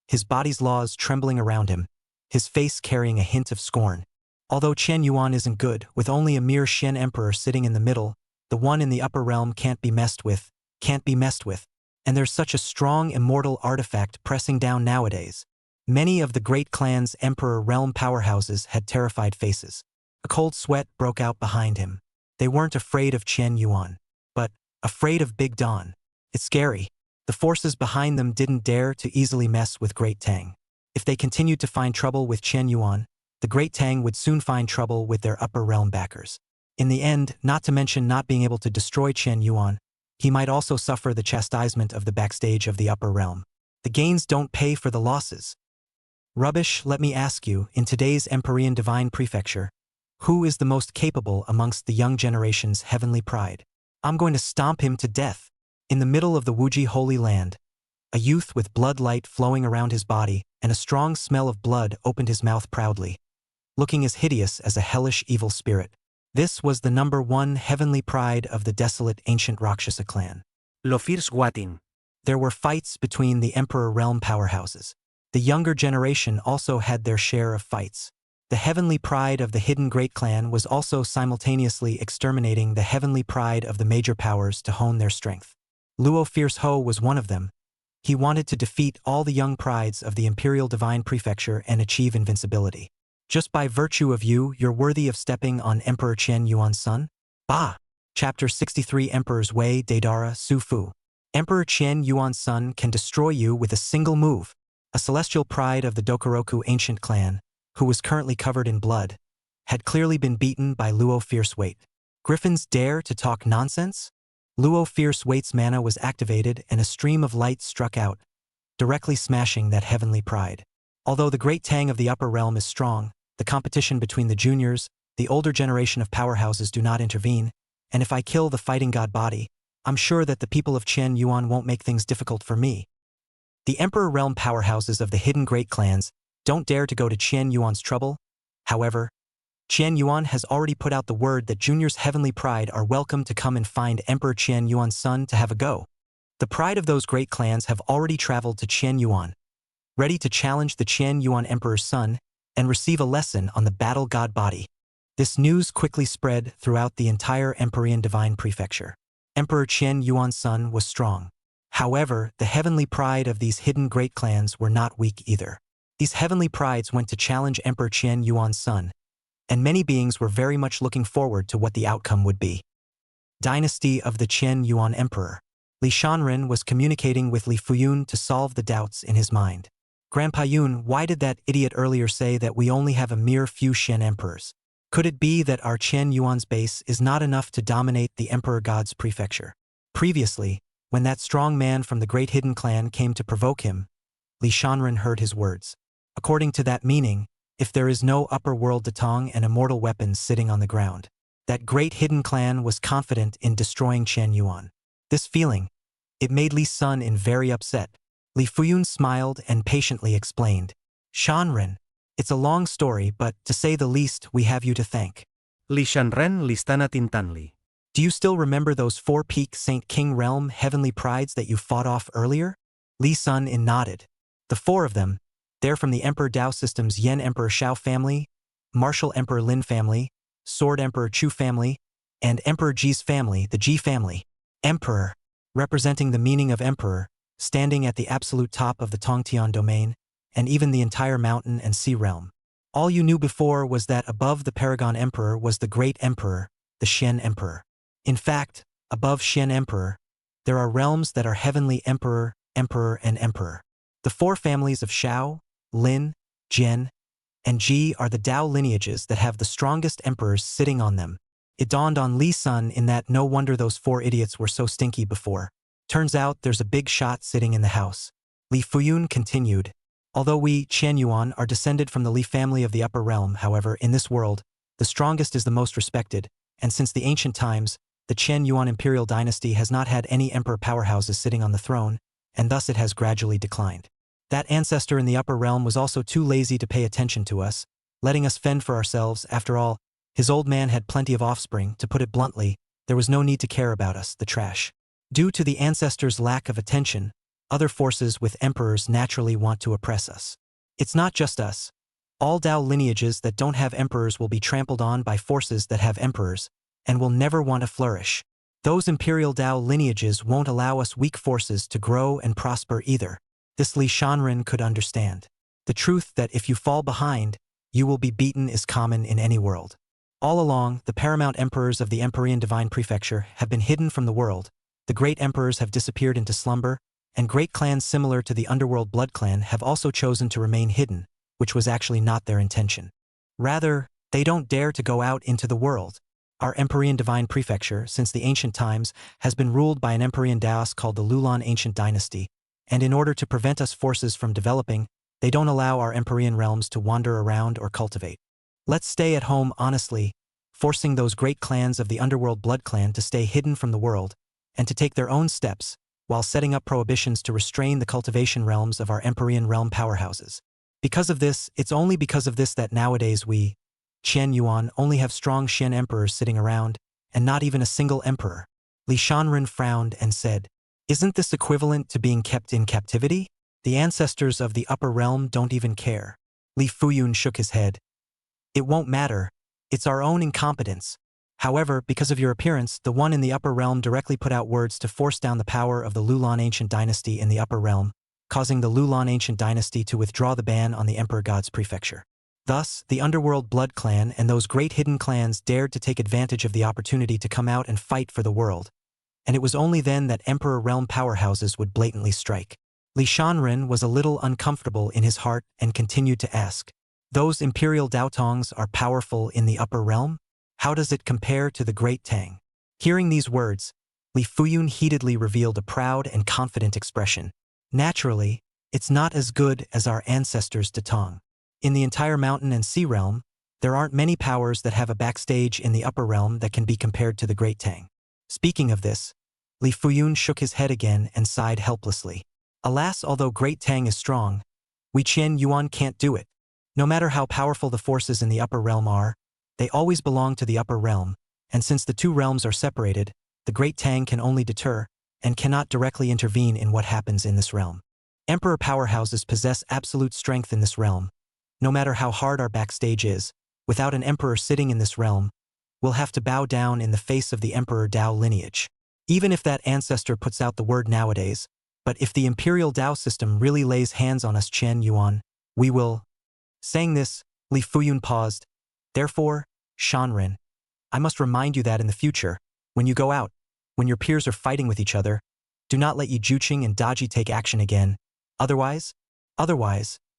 his body's laws trembling around him, his face carrying a hint of scorn. Although Qian Yuan isn't good, with only a mere Qian emperor sitting in the middle, the one in the upper realm can't be messed with, and there's such a strong immortal artifact pressing down nowadays. Many of the great clan's emperor realm powerhouses had terrified faces. A cold sweat broke out behind him. They weren't afraid of Qian Yuan, but afraid of Big Dawn. It's scary. The forces behind them didn't dare to easily mess with Great Tang. If they continued to find trouble with Qian Yuan, the Great Tang would soon find trouble with their upper realm backers. In the end, not to mention not being able to destroy Qian Yuan, he might also suffer the chastisement of the backstage of the upper realm. The gains don't pay for the losses. Rubbish, let me ask you, in today's Empyrean Divine Prefecture, who is the most capable amongst the young generation's heavenly pride? I'm going to stomp him to death. In the middle of the Wuji Holy Land, a youth with blood light flowing around his body and a strong smell of blood opened his mouth proudly, looking as hideous as a hellish evil spirit. This was the #1 heavenly pride of the desolate ancient Rakshasa clan. Lo first Watin. There were fights between the Emperor realm powerhouses. The younger generation also had their share of fights. The heavenly pride of the hidden great clan was also simultaneously exterminating the heavenly pride of the major powers to hone their strength. Luo Fierce Ho was one of them. He wanted to defeat all the young prides of the Imperial Divine Prefecture and achieve invincibility. Just by virtue of you, you're worthy of stepping on Emperor Qian Yuan's son? Bah! Chapter 63 Emperor's Way Daedara Su Fu. Emperor Qian Yuan's son can destroy you with a single move. A celestial pride of the Dokoroku ancient clan, who was currently covered in blood, had clearly been beaten by Luo Fierce Weight. Griffins dare to talk nonsense? Luo Fierce Weight's mana was activated and a stream of light struck out, directly smashing that heavenly pride. Although the great Tang of the upper realm is strong, the competition between the juniors, the older generation of powerhouses do not intervene, and if I kill the fighting god body, I'm sure that the people of Qian Yuan won't make things difficult for me. The Emperor realm powerhouses of the hidden great clans don't dare to go to Qian Yuan's trouble. However, Qian Yuan has already put out the word that juniors' heavenly pride are welcome to come and find Emperor Qian Yuan's son to have a go. The pride of those great clans have already traveled to Qian Yuan, ready to challenge the Qian Yuan Emperor's son and receive a lesson on the battle god body. This news quickly spread throughout the entire Empyrean Divine Prefecture. Emperor Qian Yuan's son was strong. However, the heavenly pride of these hidden great clans were not weak either. These heavenly prides went to challenge Emperor Qian Yuan's son, and many beings were very much looking forward to what the outcome would be. Dynasty of the Qian Yuan Emperor. Li Shanren was communicating with Li Fuyun to solve the doubts in his mind. Grandpa Yun, why did that idiot earlier say that we only have a mere few Qian emperors? Could it be that our Qian Yuan's base is not enough to dominate the Emperor God's prefecture? Previously, when that strong man from the Great Hidden Clan came to provoke him, Li Shanren heard his words. According to that meaning, if there is no upper world Datong and immortal weapons sitting on the ground, that Great Hidden Clan was confident in destroying Qian Yuan. This feeling, it made Li Sun in very upset. Li Fuyun smiled and patiently explained. Shanren, it's a long story, but to say the least, we have you to thank. Li Shanren listana tintanli. Do you still remember those 4-peak Saint King Realm heavenly prides that you fought off earlier? Li Sun nodded. The 4 of them, they're from the Emperor Dao System's Yen Emperor Shao family, Martial Emperor Lin family, Sword Emperor Chu family, and Emperor Ji's family, the Ji family. Emperor, representing the meaning of emperor, standing at the absolute top of the Tongtian domain, and even the entire mountain and sea realm. All you knew before was that above the Paragon Emperor was the Great Emperor, the Xian Emperor. In fact, above Xian Emperor, there are realms that are heavenly Emperor, Emperor, and Emperor. The 4 families of Shao, Lin, Jian, and Ji are the Dao lineages that have the strongest emperors sitting on them. It dawned on Li Sun in that no wonder those 4 idiots were so stinky before. Turns out there's a big shot sitting in the house. Li Fuyun continued. Although we, Qian Yuan, are descended from the Li family of the upper realm, however, in this world, the strongest is the most respected, and since the ancient times, the Qian Yuan imperial dynasty has not had any emperor powerhouses sitting on the throne, and thus it has gradually declined. That ancestor in the upper realm was also too lazy to pay attention to us, letting us fend for ourselves. After all, his old man had plenty of offspring. To put it bluntly, there was no need to care about us, the trash. Due to the ancestors' lack of attention, other forces with emperors naturally want to oppress us. It's not just us. All Dao lineages that don't have emperors will be trampled on by forces that have emperors, and will never want to flourish. Those imperial Dao lineages won't allow us weak forces to grow and prosper either. This Li Shanren could understand. The truth that if you fall behind, you will be beaten is common in any world. All along, the paramount emperors of the Empyrean Divine Prefecture have been hidden from the world, the great emperors have disappeared into slumber, and great clans similar to the underworld blood clan have also chosen to remain hidden, which was actually not their intention. Rather, they don't dare to go out into the world. Our Empyrean Divine Prefecture, since the ancient times, has been ruled by an Empyrean Daos called the Lulan Ancient Dynasty, and in order to prevent us forces from developing, they don't allow our Empyrean realms to wander around or cultivate. Let's stay at home honestly, forcing those great clans of the underworld blood clan to stay hidden from the world, and to take their own steps, while setting up prohibitions to restrain the cultivation realms of our Empyrean realm powerhouses. Because of this, it's only because of this that nowadays we, Qian Yuan, only have strong Qian emperors sitting around, and not even a single emperor. Li Shanren frowned and said, "Isn't this equivalent to being kept in captivity? The ancestors of the upper realm don't even care." Li Fuyun shook his head. "It won't matter. It's our own incompetence. However, because of your appearance, the one in the upper realm directly put out words to force down the power of the Lulan Ancient Dynasty in the upper realm, causing the Lulan Ancient Dynasty to withdraw the ban on the Emperor God's prefecture. Thus, the underworld blood clan and those great hidden clans dared to take advantage of the opportunity to come out and fight for the world, and it was only then that Emperor realm powerhouses would blatantly strike." Li Shanren was a little uncomfortable in his heart and continued to ask, "Those imperial Daotongs are powerful in the upper realm? How does it compare to the Great Tang?" Hearing these words, Li Fuyun heatedly revealed a proud and confident expression. "Naturally, it's not as good as our ancestors' Datong. In the entire mountain and sea realm, there aren't many powers that have a backstage in the upper realm that can be compared to the Great Tang." Speaking of this, Li Fuyun shook his head again and sighed helplessly. "Alas, although Great Tang is strong, we Qian Yuan can't do it. No matter how powerful the forces in the upper realm are, they always belong to the upper realm, and since the two realms are separated, the Great Tang can only deter, and cannot directly intervene in what happens in this realm. Emperor powerhouses possess absolute strength in this realm. No matter how hard our backstage is, without an emperor sitting in this realm, we'll have to bow down in the face of the Emperor Dao lineage. Even if that ancestor puts out the word nowadays, but if the imperial Dao system really lays hands on us Qian Yuan, we will." Saying this, Li Fuyun paused. "Therefore, Shanren, I must remind you that in the future, when you go out, when your peers are fighting with each other, do not let Yi Juqing and Daji take action again. Otherwise,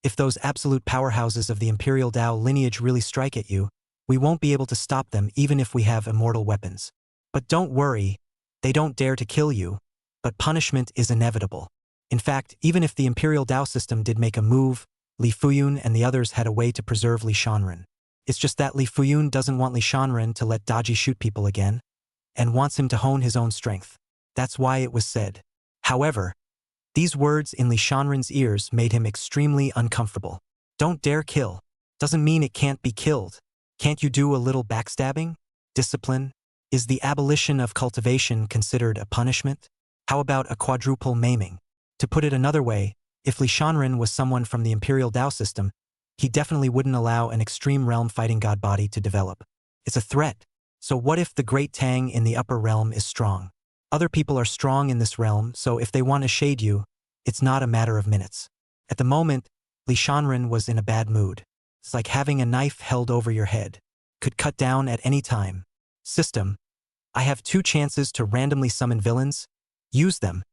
if those absolute powerhouses of the imperial Dao lineage really strike at you, we won't be able to stop them even if we have immortal weapons. But don't worry, they don't dare to kill you, but punishment is inevitable. In fact, even if the imperial Dao system did make a move, Li Fuyun and the others had a way to preserve Li Shanren. It's just that Li Fuyun doesn't want Li Shanren to let Daji shoot people again, and wants him to hone his own strength. That's why it was said." However, these words in Li Shanren's ears made him extremely uncomfortable. "Don't dare kill. Doesn't mean it can't be killed. Can't you do a little backstabbing? Discipline? Is the abolition of cultivation considered a punishment? How about a quadruple maiming? To put it another way, if Li Shanren was someone from the imperial Dao system, he definitely wouldn't allow an extreme realm fighting god body to develop. It's a threat. So what if the Great Tang in the upper realm is strong? Other people are strong in this realm, so if they want to shade you, it's not a matter of minutes." At the moment, Li Shanren was in a bad mood. It's like having a knife held over your head. Could cut down at any time. "System, I have 2 chances to randomly summon villains. Use them."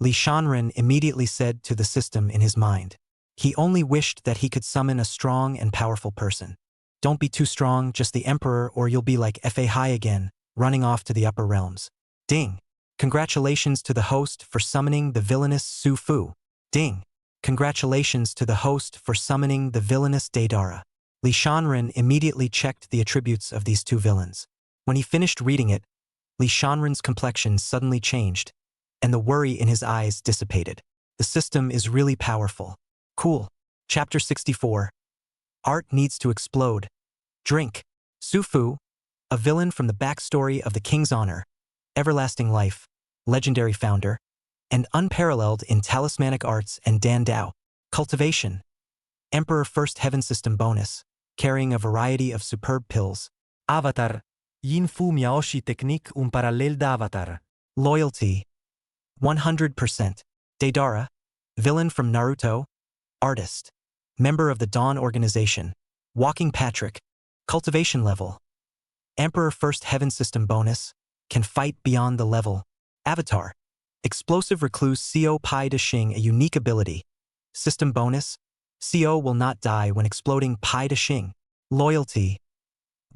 Li Shanren immediately said to the system in his mind. He only wished that he could summon a strong and powerful person. Don't be too strong, just the emperor, or you'll be like Fa Hai again, running off to the upper realms. Ding! Congratulations to the host for summoning the villainous Su Fu. Ding! Congratulations to the host for summoning the villainous Daedara. Li Shanren immediately checked the attributes of these 2 villains. When he finished reading it, Li Shanren's complexion suddenly changed, and the worry in his eyes dissipated. The system is really powerful. Cool. Chapter 64. Art needs to explode. Drink. Su Fu, a villain from the backstory of the King's Honor, everlasting life, legendary founder, and unparalleled in talismanic arts and Dan Dao, cultivation. Emperor First Heaven System bonus, carrying a variety of superb pills. Avatar. Yin fu miaoshi technique un parallel d'avatar. Loyalty. 100%. Deidara, villain from Naruto. Artist. Member of the Dawn Organization. Walking Patrick. Cultivation level. Emperor First Heaven System bonus, can fight beyond the level. Avatar. Explosive Recluse Co Pai De Xing, a unique ability. System bonus, Co will not die when exploding Pai De Xing. Loyalty.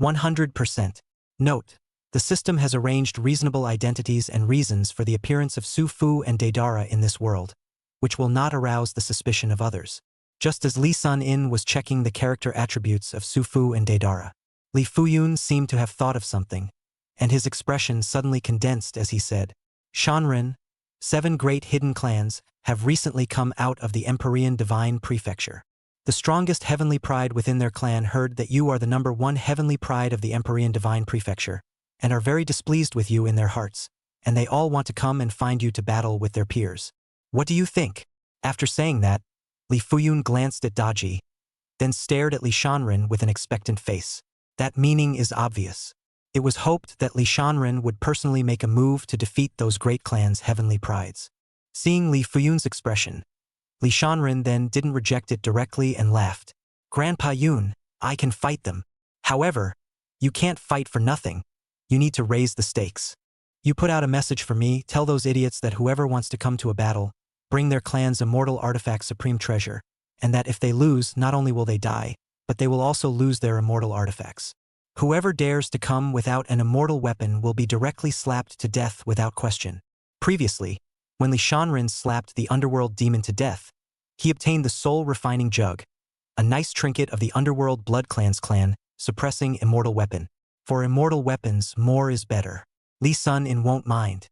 100%. Note, the system has arranged reasonable identities and reasons for the appearance of Su Fu and Deidara in this world, which will not arouse the suspicion of others. Just as Lee Sun-in was checking the character attributes of Su Fu and Deidara, Li Fuyun seemed to have thought of something, and his expression suddenly condensed as he said, Shanren, 7 great hidden clans have recently come out of the Empyrean Divine Prefecture. The strongest heavenly pride within their clan heard that you are the #1 heavenly pride of the Empyrean Divine Prefecture, and are very displeased with you in their hearts, and they all want to come and find you to battle with their peers. What do you think? After saying that, Li Fuyun glanced at Daji, then stared at Li Shanren with an expectant face. That meaning is obvious. It was hoped that Li Shanren would personally make a move to defeat those great clans' heavenly prides. Seeing Li Fuyun's expression, Li Shanren then didn't reject it directly and laughed. Grandpa Yun, I can fight them. However, you can't fight for nothing. You need to raise the stakes. You put out a message for me, tell those idiots that whoever wants to come to a battle, bring their clan's immortal artifact supreme treasure, and that if they lose, not only will they die, but they will also lose their immortal artifacts. Whoever dares to come without an immortal weapon will be directly slapped to death without question. Previously, when Li Shanren slapped the underworld demon to death, he obtained the soul refining jug, a nice trinket of the underworld blood clan's clan, suppressing immortal weapon. For immortal weapons, more is better. Li Sun-in won't mind.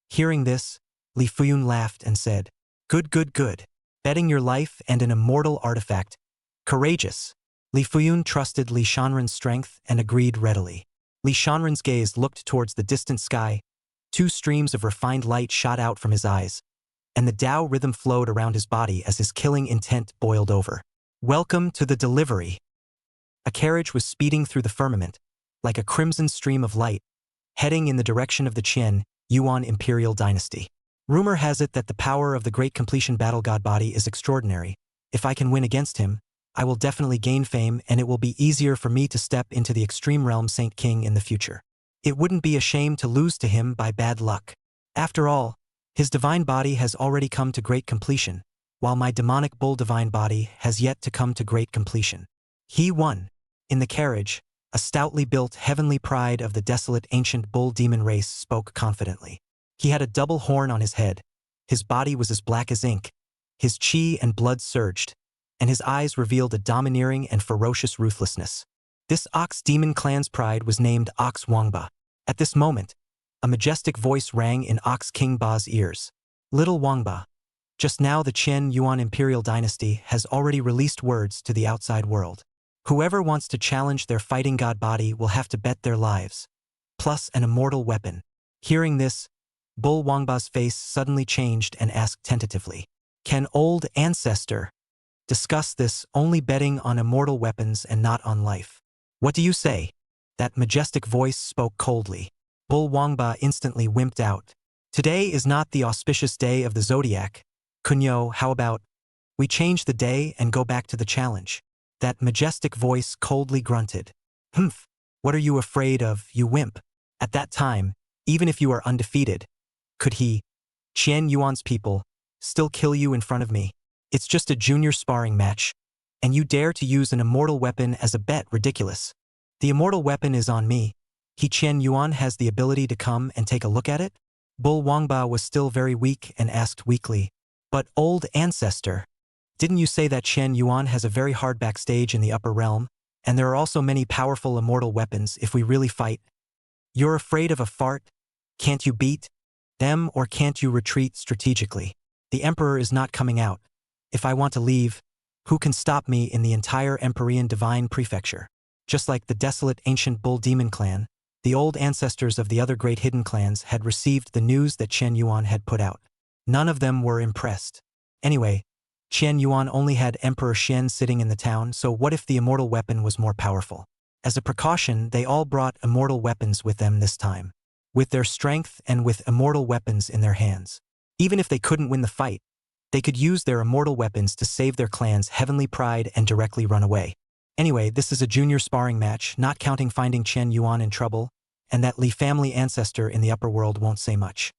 Hearing this, Li Fuyun laughed and said, Good, good, good. Betting your life and an immortal artifact. Courageous. Li Fuyun trusted Li Shanren's strength and agreed readily. Li Shanren's gaze looked towards the distant sky. 2 streams of refined light shot out from his eyes, and the Dao rhythm flowed around his body as his killing intent boiled over. Welcome to the delivery. A carriage was speeding through the firmament, like a crimson stream of light, heading in the direction of the Qian, Yuan Imperial Dynasty. Rumor has it that the power of the great completion battle god body is extraordinary. If I can win against him, I will definitely gain fame, and it will be easier for me to step into the extreme realm Saint King in the future. It wouldn't be a shame to lose to him by bad luck. After all, his divine body has already come to great completion, while my demonic bull divine body has yet to come to great completion. He won. In the carriage, a stoutly built heavenly pride of the desolate ancient bull demon race spoke confidently. He had a double horn on his head, his body was as black as ink, his chi and blood surged, and his eyes revealed a domineering and ferocious ruthlessness. This Ox Demon clan's pride was named Ox Wangba. At this moment, a majestic voice rang in Ox King Ba's ears. Little Wangba, just now the Qian Yuan Imperial Dynasty has already released words to the outside world. Whoever wants to challenge their fighting god body will have to bet their lives, plus an immortal weapon. Hearing this, Bull Wangba's face suddenly changed and asked tentatively, Can old ancestor discuss this, only betting on immortal weapons and not on life? What do you say? That majestic voice spoke coldly. Bull Wangba instantly wimped out. Today is not the auspicious day of the zodiac. Kunyo, how about we change the day and go back to the challenge? That majestic voice coldly grunted. Humph, what are you afraid of, you wimp? At that time, even if you are undefeated, could he, Qian Yuan's people, still kill you in front of me? It's just a junior sparring match, and you dare to use an immortal weapon as a bet? Ridiculous. The immortal weapon is on me. He Qian Yuan has the ability to come and take a look at it? Bull Wangba was still very weak and asked weakly, But old ancestor, didn't you say that Qian Yuan has a very hard backstage in the upper realm, and there are also many powerful immortal weapons if we really fight? You're afraid of a fart? Can't you beat them, or can't you retreat strategically? The Emperor is not coming out. If I want to leave, who can stop me in the entire Empyrean Divine Prefecture? Just like the desolate ancient Bull Demon clan, the old ancestors of the other great hidden clans had received the news that Qian Yuan had put out. None of them were impressed. Anyway, Qian Yuan only had Emperor Xian sitting in the town, so what if the immortal weapon was more powerful? As a precaution, they all brought immortal weapons with them this time. With their strength and with immortal weapons in their hands. Even if they couldn't win the fight, they could use their immortal weapons to save their clan's heavenly pride and directly run away. Anyway, this is a junior sparring match, not counting finding Qian Yuan in trouble, and that Li family ancestor in the upper world won't say much.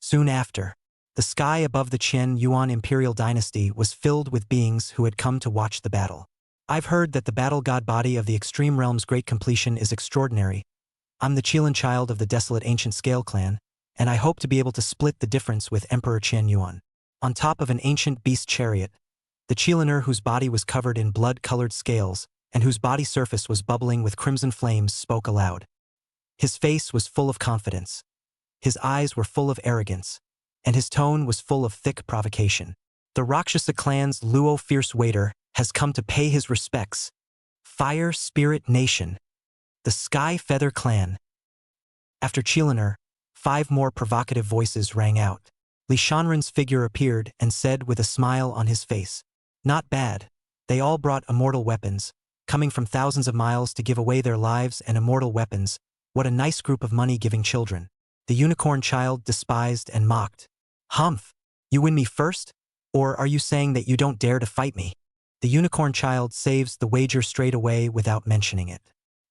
Soon after, the sky above the Qian Yuan imperial dynasty was filled with beings who had come to watch the battle. I've heard that the battle god body of the extreme realm's great completion is extraordinary. I'm the Qilin child of the desolate ancient scale clan, and I hope to be able to split the difference with Emperor Qian Yuan. On top of an ancient beast chariot, the Qiliner whose body was covered in blood-colored scales and whose body surface was bubbling with crimson flames spoke aloud. His face was full of confidence. His eyes were full of arrogance, and his tone was full of thick provocation. The Rakshasa clan's Luo fierce waiter has come to pay his respects. Fire Spirit Nation. The Sky Feather Clan. After Qiliner, 5 more provocative voices rang out. Li Shanren's figure appeared and said with a smile on his face, "Not bad. They all brought immortal weapons, coming from thousands of miles to give away their lives and immortal weapons. What a nice group of money-giving children." The unicorn child despised and mocked. "Humph! You win me first? Or are you saying that you don't dare to fight me?" The unicorn child saves the wager straight away without mentioning it.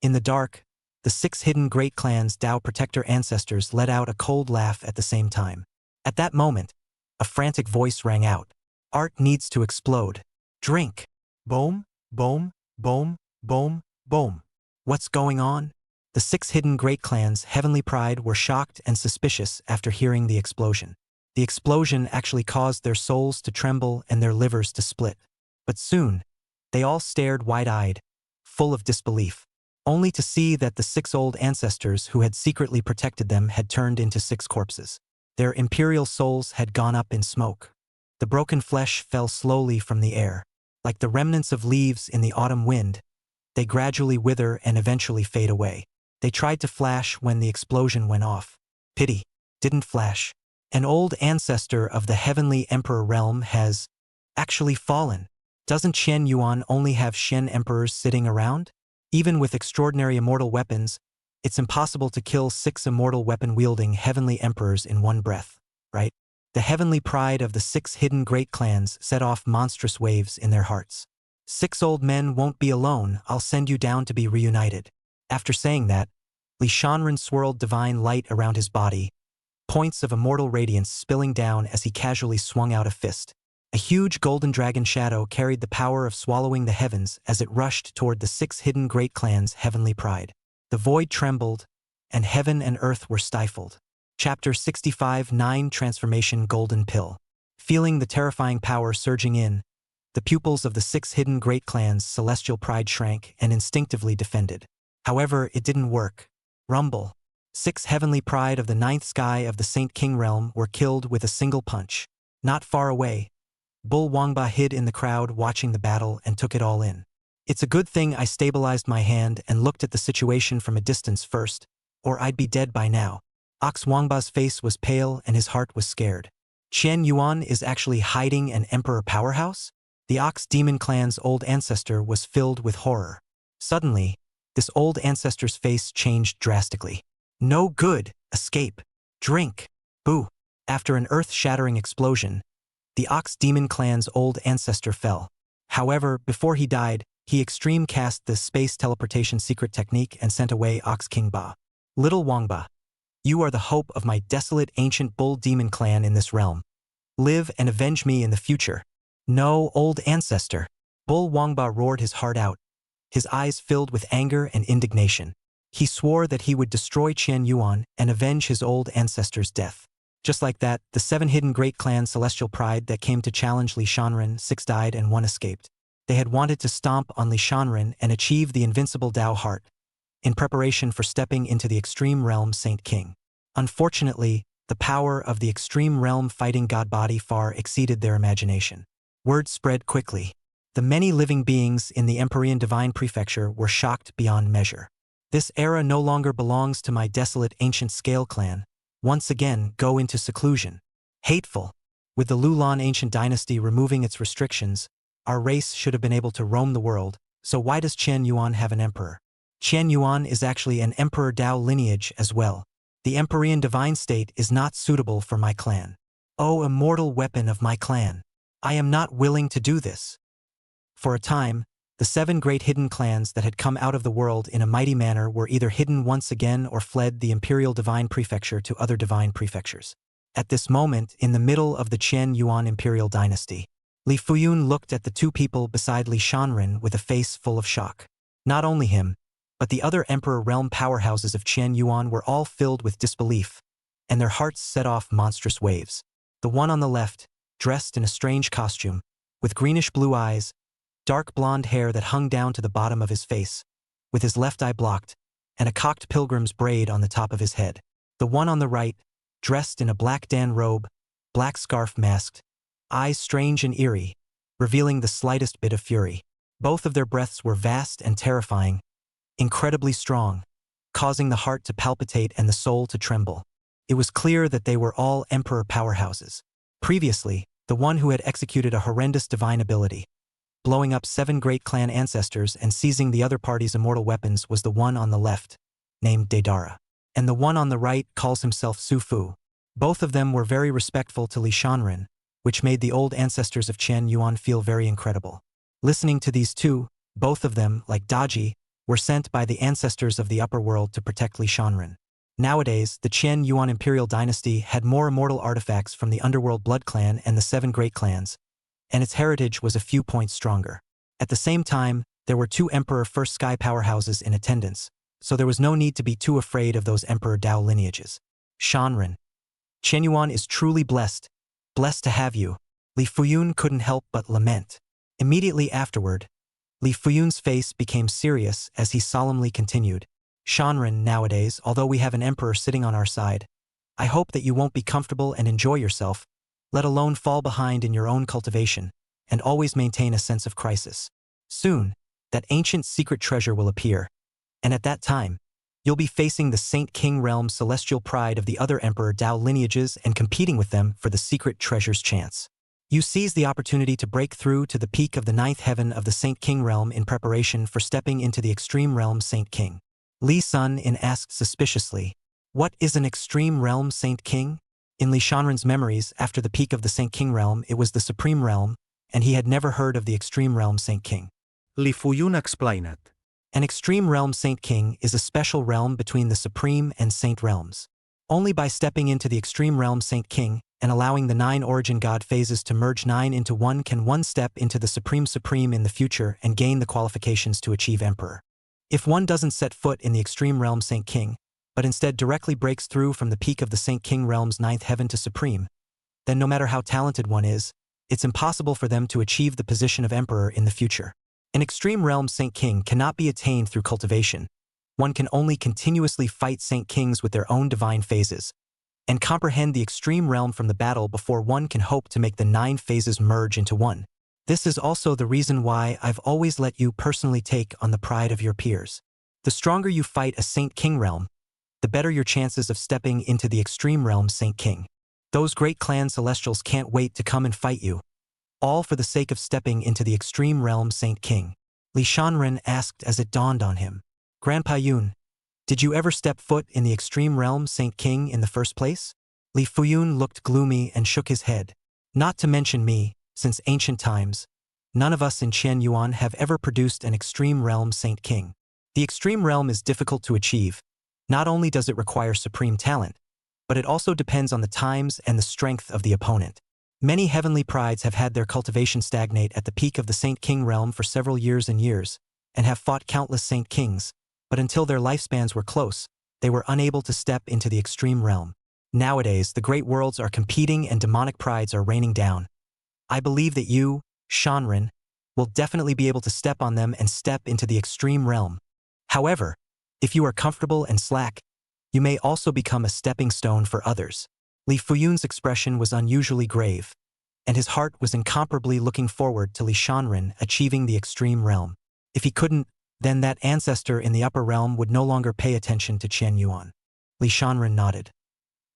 In the dark, the 6 hidden great clans' Tao protector ancestors let out a cold laugh at the same time. At that moment, a frantic voice rang out. "Art needs to explode. Drink." Boom, boom, boom, boom, boom. What's going on? The 6 hidden great clans' heavenly pride were shocked and suspicious after hearing the explosion. The explosion actually caused their souls to tremble and their livers to split. But soon, they all stared wide-eyed, full of disbelief, only to see that the 6 old ancestors who had secretly protected them had turned into 6 corpses. Their imperial souls had gone up in smoke. The broken flesh fell slowly from the air. Like the remnants of leaves in the autumn wind, they gradually wither and eventually fade away. They tried to flash when the explosion went off. Pity, didn't flash. An old ancestor of the heavenly emperor realm has actually fallen. Doesn't Qian Yuan only have Shen emperors sitting around? Even with extraordinary immortal weapons, it's impossible to kill 6 immortal weapon-wielding heavenly emperors in one breath, right? The heavenly pride of the 6 hidden great clans set off monstrous waves in their hearts. 6 old men won't be alone, I'll send you down to be reunited. After saying that, Li Shanren swirled divine light around his body, points of immortal radiance spilling down as he casually swung out a fist. A huge golden dragon shadow carried the power of swallowing the heavens as it rushed toward the 6 hidden great clans' heavenly pride. The void trembled, and heaven and earth were stifled. Chapter 65-9 Transformation Golden Pill. Feeling the terrifying power surging in, the pupils of the 6 hidden great clans' celestial pride shrank and instinctively defended. However, it didn't work. Rumble. 6 heavenly pride of the 9th sky of the Saint King realm were killed with a single punch. Not far away, Bull Wangba hid in the crowd watching the battle and took it all in. It's a good thing I stabilized my hand and looked at the situation from a distance first, or I'd be dead by now. Ox Wangba's face was pale and his heart was scared. Qian Yuan is actually hiding an emperor powerhouse? The Ox Demon clan's old ancestor was filled with horror. Suddenly, this old ancestor's face changed drastically. "No good! Escape! Drink! Boo!" After an earth-shattering explosion, the Ox Demon clan's old ancestor fell. However, before he died, he extreme cast the space teleportation secret technique and sent away Ox King Ba. "Little Wangba, you are the hope of my desolate ancient bull demon clan in this realm. Live and avenge me in the future." "No, old ancestor." Bull Wangba roared his heart out, his eyes filled with anger and indignation. He swore that he would destroy Qian Yuan and avenge his old ancestor's death. Just like that, the 7 hidden great clan celestial pride that came to challenge Li Shanren, 6 died and 1 escaped. They had wanted to stomp on Li Shanren and achieve the invincible Tao heart, in preparation for stepping into the extreme realm Saint King. Unfortunately, the power of the extreme realm fighting god body far exceeded their imagination. Word spread quickly. The many living beings in the Empyrean Divine Prefecture were shocked beyond measure. "This era no longer belongs to my desolate ancient scale clan. Once again, go into seclusion." Hateful. With the Lulan ancient dynasty removing its restrictions, our race should have been able to roam the world, so why does Qian Yuan have an emperor? Qian Yuan is actually an emperor Dao lineage as well. The Emperorian divine state is not suitable for my clan. O immortal weapon of my clan! I am not willing to do this. For a time, the 7 great hidden clans that had come out of the world in a mighty manner were either hidden once again or fled the imperial divine prefecture to other divine prefectures. At this moment, in the middle of the Qian Yuan imperial dynasty, Li Fuyun looked at the 2 people beside Li Shanren with a face full of shock. Not only him, but the other emperor realm powerhouses of Qian Yuan were all filled with disbelief, and their hearts set off monstrous waves. The one on the left, dressed in a strange costume, with greenish-blue eyes, dark blonde hair that hung down to the bottom of his face, with his left eye blocked, and a cocked pilgrim's braid on the top of his head. The one on the right, dressed in a black Dan robe, black scarf masked, eyes strange and eerie, revealing the slightest bit of fury. Both of their breaths were vast and terrifying, incredibly strong, causing the heart to palpitate and the soul to tremble. It was clear that they were all emperor powerhouses. Previously, the one who had executed a horrendous divine ability, blowing up 7 great clan ancestors and seizing the other party's immortal weapons, was the one on the left, named Deidara. And the one on the right calls himself Su Fu. Both of them were very respectful to Li Shanren, which made the old ancestors of Qian Yuan feel very incredible. Listening to these 2, both of them, like Daji, were sent by the ancestors of the upper world to protect Li Shanren. Nowadays, the Qian Yuan imperial dynasty had more immortal artifacts from the underworld blood clan and the 7 great clans, and its heritage was a few points stronger. At the same time, there were 2 emperor first sky powerhouses in attendance, so there was no need to be too afraid of those emperor Dao lineages. Shanren. Qian Yuan is truly blessed to have you. Li Fuyun couldn't help but lament. Immediately afterward, Li Fuyun's face became serious as he solemnly continued. Shanren, nowadays, although we have an emperor sitting on our side, I hope that you won't be comfortable and enjoy yourself, let alone fall behind in your own cultivation, and always maintain a sense of crisis. Soon, that ancient secret treasure will appear, and at that time, you'll be facing the Saint King realm's celestial pride of the other emperor Dao lineages and competing with them for the secret treasure's chance. You seize the opportunity to break through to the peak of the 9th heaven of the Saint King realm in preparation for stepping into the extreme realm Saint King. Li Sun-in asked suspiciously, "What is an extreme realm Saint King?" In Li Shanren's memories, after the peak of the Saint King realm, it was the supreme realm, and he had never heard of the extreme realm Saint King. Li Fuyun explained. An extreme realm Saint King is a special realm between the supreme and saint realms. Only by stepping into the extreme realm Saint King and allowing the 9 origin god phases to merge 9 into 1 can one step into the supreme in the future and gain the qualifications to achieve emperor. If one doesn't set foot in the extreme realm Saint King, but instead directly breaks through from the peak of the Saint King realm's 9th heaven to supreme, then no matter how talented one is, it's impossible for them to achieve the position of emperor in the future. An extreme realm Saint King cannot be attained through cultivation. One can only continuously fight Saint Kings with their own divine phases, and comprehend the extreme realm from the battle before one can hope to make the 9 phases merge into 1. This is also the reason why I've always let you personally take on the pride of your peers. The stronger you fight a Saint King realm, the better your chances of stepping into the extreme realm Saint King. Those great clan celestials can't wait to come and fight you, all for the sake of stepping into the extreme realm Saint King. Li Shanren asked as it dawned on him. Grandpa Yun, did you ever step foot in the extreme realm Saint King in the first place? Li Fuyun looked gloomy and shook his head. Not to mention me, since ancient times, none of us in Qian Yuan have ever produced an extreme realm Saint King. The extreme realm is difficult to achieve. Not only does it require supreme talent, but it also depends on the times and the strength of the opponent. Many heavenly prides have had their cultivation stagnate at the peak of the Saint King realm for several years and have fought countless Saint Kings, but until their lifespans were close, they were unable to step into the extreme realm. Nowadays, the great worlds are competing and demonic prides are raining down. I believe that you, Shanren, will definitely be able to step on them and step into the extreme realm. However, if you are comfortable and slack, you may also become a stepping stone for others. Li Fuyun's expression was unusually grave, and his heart was incomparably looking forward to Li Shanren achieving the extreme realm. If he couldn't, then that ancestor in the upper realm would no longer pay attention to Qian Yuan. Li Shanren nodded.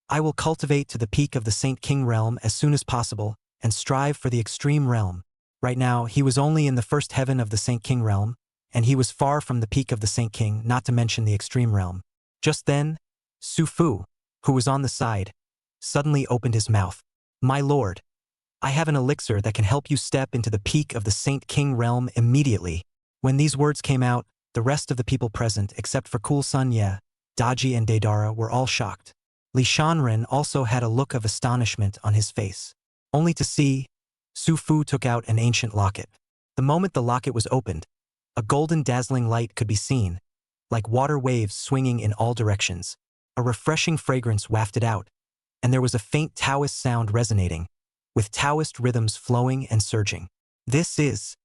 I will cultivate to the peak of the Saint King realm as soon as possible and strive for the extreme realm. Right now, he was only in the first heaven of the Saint King realm, and he was far from the peak of the Saint King, not to mention the extreme realm. Just then, Su Fu, who was on the side, suddenly opened his mouth. My lord, I have an elixir that can help you step into the peak of the Saint King realm immediately. When these words came out, the rest of the people present, except for Cool Sun Ye, Daji and Daedara, were all shocked. Li Shanren also had a look of astonishment on his face. Only to see, Su Fu took out an ancient locket. The moment the locket was opened, a golden dazzling light could be seen, like water waves swinging in all directions. A refreshing fragrance wafted out, and there was a faint Taoist sound resonating, with Taoist rhythms flowing and surging. This is...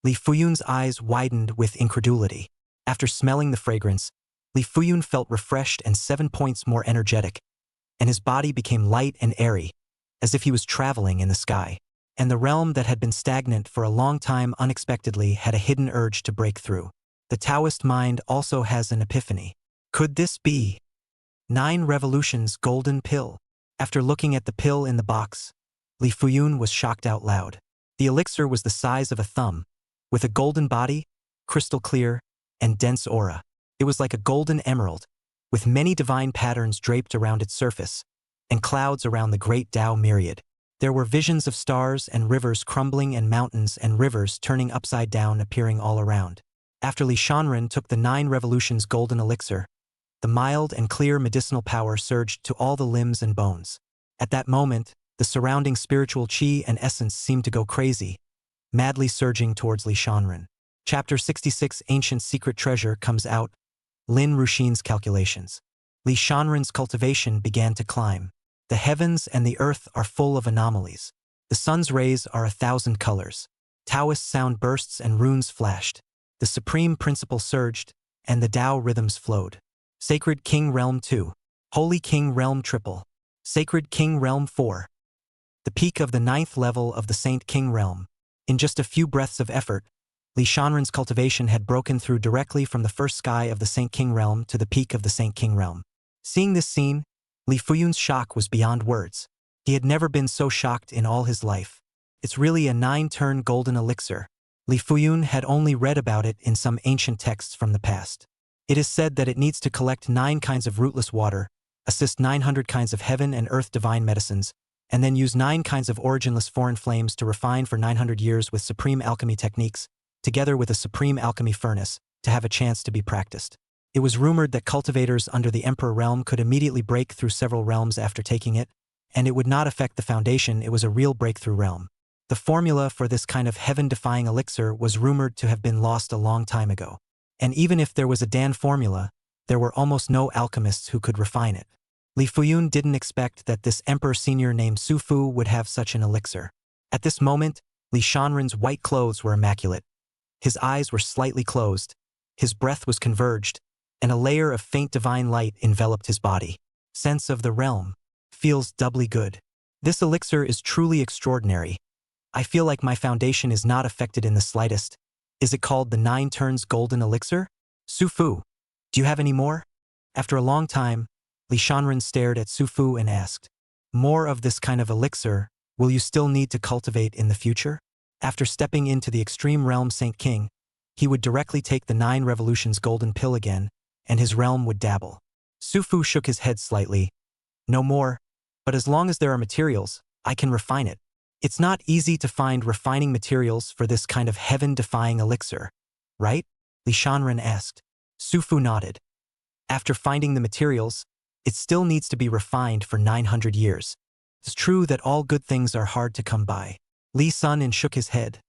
Li Fuyun's eyes widened with incredulity. After smelling the fragrance, Li Fuyun felt refreshed and 7 points more energetic, and his body became light and airy, as if he was traveling in the sky. And the realm that had been stagnant for a long time unexpectedly had a hidden urge to break through. The Taoist mind also has an epiphany. Could this be 9 Revolutions golden pill? After looking at the pill in the box, Li Fuyun was shocked out loud. The elixir was the size of a thumb, with a golden body, crystal clear, and dense aura. It was like a golden emerald, with many divine patterns draped around its surface, and clouds around the great Tao myriad. There were visions of stars and rivers crumbling and mountains and rivers turning upside down appearing all around. After Li Shanren took the 9 Revolutions golden elixir, the mild and clear medicinal power surged to all the limbs and bones. At that moment, the surrounding spiritual chi and essence seemed to go crazy, madly surging towards Li Shanren. Chapter 66 Ancient Secret Treasure comes out. Lin Ruxin's calculations. Li Shanren's cultivation began to climb. The heavens and the earth are full of anomalies. The sun's rays are 1,000 colors. Taoist sound bursts and runes flashed. The supreme principle surged, and the Tao rhythms flowed. Sacred King Realm 2. Holy King Realm Triple. Sacred King Realm 4. The peak of the 9th level of the Saint King Realm. In just a few breaths of effort, Li Shanren's cultivation had broken through directly from the first sky of the Saint King Realm to the peak of the Saint King Realm. Seeing this scene, Li Fuyun's shock was beyond words. He had never been so shocked in all his life. It's really a 9-turn golden elixir. Li Fuyun had only read about it in some ancient texts from the past. It is said that it needs to collect 9 kinds of rootless water, assist 900 kinds of heaven and earth divine medicines, and then use 9 kinds of originless foreign flames to refine for 900 years with supreme alchemy techniques, together with a supreme alchemy furnace, to have a chance to be practiced. It was rumored that cultivators under the Emperor realm could immediately break through several realms after taking it, and it would not affect the foundation. It was a real breakthrough realm. The formula for this kind of heaven-defying elixir was rumored to have been lost a long time ago. And even if there was a Dan formula, there were almost no alchemists who could refine it. Li Fuyun didn't expect that this emperor senior named Su Fu would have such an elixir. At this moment, Li Shanren's white clothes were immaculate. His eyes were slightly closed, his breath was converged, and a layer of faint divine light enveloped his body. Sense of the realm. Feels doubly good. This elixir is truly extraordinary. I feel like my foundation is not affected in the slightest. Is it called the 9 turns golden elixir? Su Fu, do you have any more? After a long time, Li Shanren stared at Su Fu and asked, more of this kind of elixir, will you still need to cultivate in the future? After stepping into the extreme realm Saint King, he would directly take the 9 Revolutions golden pill again, and his realm would dabble. Su Fu shook his head slightly. No more, but as long as there are materials, I can refine it. It's not easy to find refining materials for this kind of heaven-defying elixir, right? Li Shanren asked. Su Fu nodded. After finding the materials, it still needs to be refined for 900 years. It's true that all good things are hard to come by. Li Sun shook his head,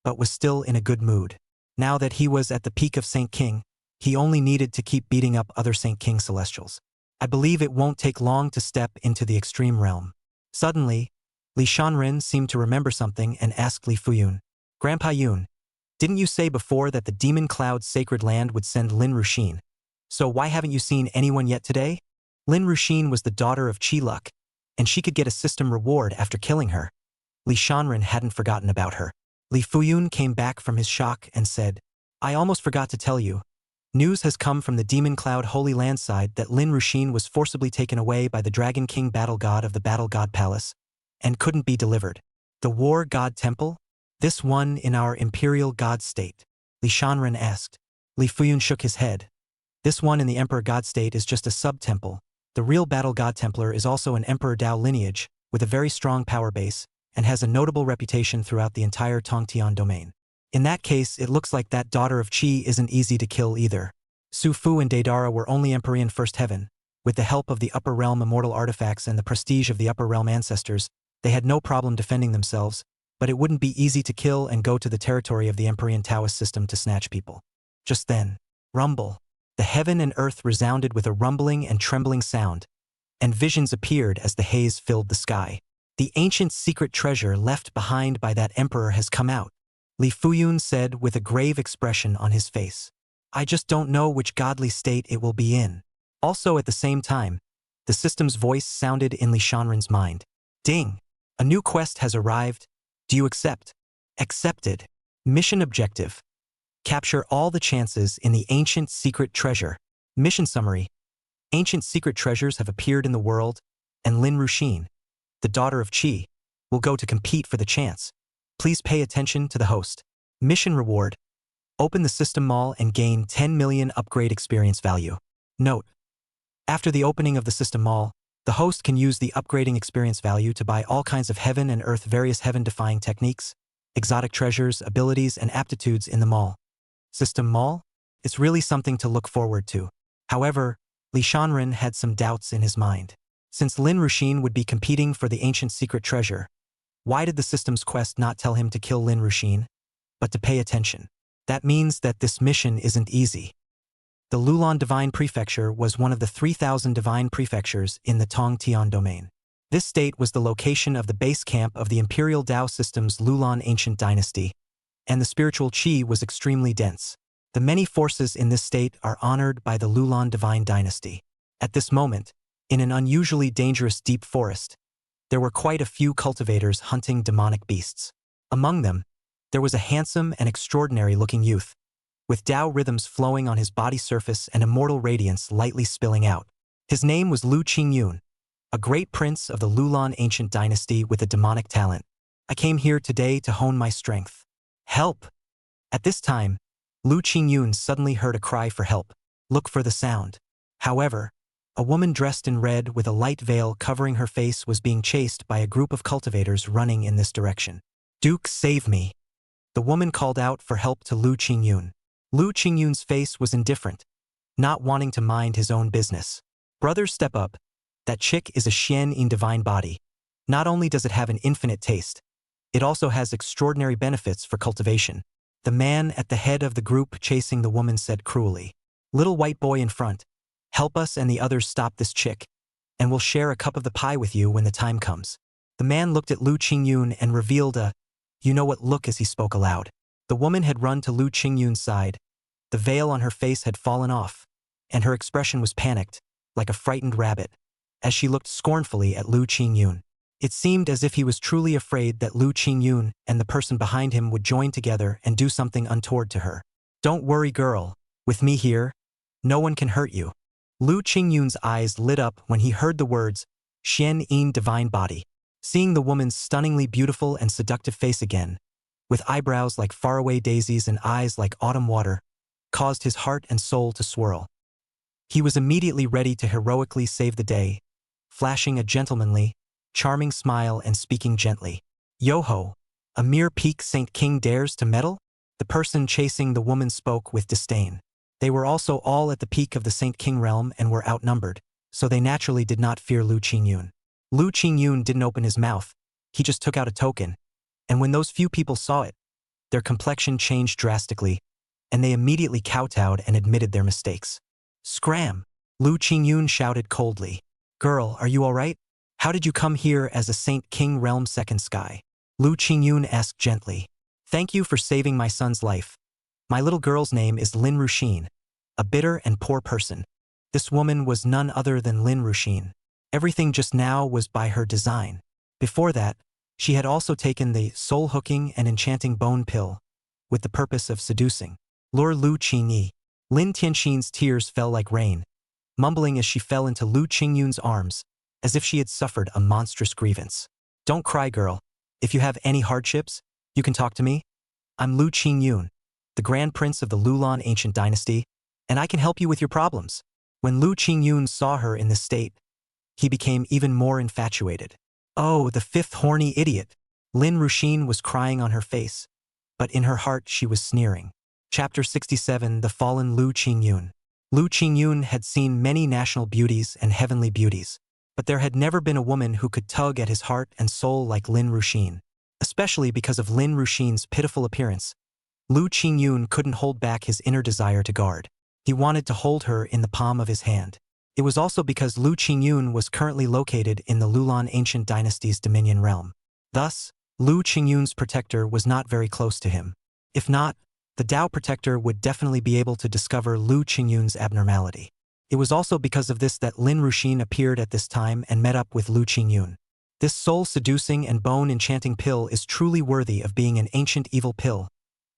but was still in a good mood. Now that he was at the peak of Saint King, he only needed to keep beating up other Saint King celestials. I believe it won't take long to step into the extreme realm. Suddenly, Li Shanren seemed to remember something and asked Li Fuyun, Grandpa Yun, didn't you say before that the Demon Cloud's sacred land would send Lin Ruxin? So why haven't you seen anyone yet today? Lin Ruxin was the daughter of Chi Luck, and she could get a system reward after killing her. Li Shanren hadn't forgotten about her. Li Fuyun came back from his shock and said, I almost forgot to tell you, News has come from the Demon Cloud Holy Land side that Lin Ruxin was forcibly taken away by the Dragon King Battle God of the Battle God Palace and couldn't be delivered. The War God Temple? This one in our Imperial God State? Li Shanren asked. Li Fuyun shook his head. This one in the Emperor God State is just a sub-temple. The real Battle God Templar is also an Emperor Dao lineage with a very strong power base and has a notable reputation throughout the entire Tongtian domain. In that case, it looks like that daughter of Qi isn't easy to kill either. Su Fu and Daedara were only Empyrean First Heaven. With the help of the Upper Realm immortal artifacts and the prestige of the Upper Realm ancestors, they had no problem defending themselves, but it wouldn't be easy to kill and go to the territory of the Empyrean Taoist system to snatch people. Just then, rumble. The heaven and earth resounded with a rumbling and trembling sound, and visions appeared as the haze filled the sky. The ancient secret treasure left behind by that emperor has come out, Li Fuyun said with a grave expression on his face. I just don't know which godly state it will be in. Also at the same time, the system's voice sounded in Li Shanren's mind. Ding! A new quest has arrived. Do you accept? Accepted. Mission objective. Capture all the chances in the ancient secret treasure. Mission summary. Ancient secret treasures have appeared in the world, and Lin Ruxin, the daughter of Qi, will go to compete for the chance. Please pay attention to the host. Mission reward. Open the system mall and gain 10 million upgrade experience value. Note: after the opening of the system mall, the host can use the upgrading experience value to buy all kinds of heaven and earth various heaven-defying techniques, exotic treasures, abilities, and aptitudes in the mall. System mall? It's really something to look forward to. However, Li Shanren had some doubts in his mind. Since Lin Ruxin would be competing for the ancient secret treasure, why did the system's quest not tell him to kill Lin Ruxin, but to pay attention? That means that this mission isn't easy. The Lulan Divine Prefecture was one of the 3,000 divine prefectures in the Tongtian domain. This state was the location of the base camp of the Imperial Dao system's Lulan Ancient Dynasty, and the spiritual Qi was extremely dense. The many forces in this state are honored by the Lulan Divine Dynasty. At this moment, in an unusually dangerous deep forest, there were quite a few cultivators hunting demonic beasts. Among them, there was a handsome and extraordinary-looking youth, with Dao rhythms flowing on his body surface and immortal radiance lightly spilling out. His name was Lu Qingyun, a great prince of the Lulan Ancient Dynasty with a demonic talent. I came here today to hone my strength. Help! At this time, Lu Qingyun suddenly heard a cry for help. Look for the sound. However, a woman dressed in red with a light veil covering her face was being chased by a group of cultivators running in this direction. Duke, save me! The woman called out for help to Lu Qingyun. Lu Qingyun's face was indifferent, not wanting to mind his own business. Brother, step up. That chick is a Xian in divine body. Not only does it have an infinite taste, it also has extraordinary benefits for cultivation. The man at the head of the group chasing the woman said cruelly. Little white boy in front, help us and the others stop this chick, and we'll share a cup of the pie with you when the time comes. The man looked at Lu Qingyun and revealed a, you know what look as he spoke aloud. The woman had run to Lu Qingyun's side. The veil on her face had fallen off, and her expression was panicked, like a frightened rabbit, as she looked scornfully at Lu Qingyun. It seemed as if he was truly afraid that Lu Qingyun and the person behind him would join together and do something untoward to her. Don't worry, girl. With me here, no one can hurt you. Lu Qingyun's eyes lit up when he heard the words, Xian Yin divine body. Seeing the woman's stunningly beautiful and seductive face again, with eyebrows like faraway daisies and eyes like autumn water, caused his heart and soul to swirl. He was immediately ready to heroically save the day, flashing a gentlemanly, charming smile and speaking gently. Yo-ho, a mere peak Saint King dares to meddle? The person chasing the woman spoke with disdain. They were also all at the peak of the Saint King realm and were outnumbered, so they naturally did not fear Lu Qingyun. Lu Qingyun didn't open his mouth, he just took out a token, and when those few people saw it, their complexion changed drastically, and they immediately kowtowed and admitted their mistakes. Scram! Lu Qingyun shouted coldly. Girl, are you all right? How did you come here as a Saint King realm second sky? Lu Qingyun asked gently. Thank you for saving my son's life. My little girl's name is Lin Ruxin, a bitter and poor person. This woman was none other than Lin Ruxin. Everything just now was by her design. Before that, she had also taken the soul-hooking and enchanting bone pill, with the purpose of seducing. Lure Lu Qingyi. Lin Tianxin's tears fell like rain, mumbling as she fell into Lu Qingyun's arms, as if she had suffered a monstrous grievance. Don't cry, girl. If you have any hardships, you can talk to me. I'm Lu Qingyun, the Grand Prince of the Lulan ancient dynasty, and I can help you with your problems. When Lu Qingyun saw her in this state, he became even more infatuated. Oh, the fifth horny idiot! Lin Ruxin was crying on her face, but in her heart she was sneering. Chapter 67 The Fallen Lu Qingyun. Lu Qingyun had seen many national beauties and heavenly beauties, but there had never been a woman who could tug at his heart and soul like Lin Ruxin. Especially because of Lin Ruxin's pitiful appearance, Lu Qingyun couldn't hold back his inner desire to guard. He wanted to hold her in the palm of his hand. It was also because Lu Qingyun was currently located in the Lulan ancient dynasty's dominion realm. Thus, Lu Qingyun's protector was not very close to him. If not, the Tao protector would definitely be able to discover Lu Qingyun's abnormality. It was also because of this that Lin Ruxin appeared at this time and met up with Lu Qingyun. This soul-seducing and bone-enchanting pill is truly worthy of being an ancient evil pill.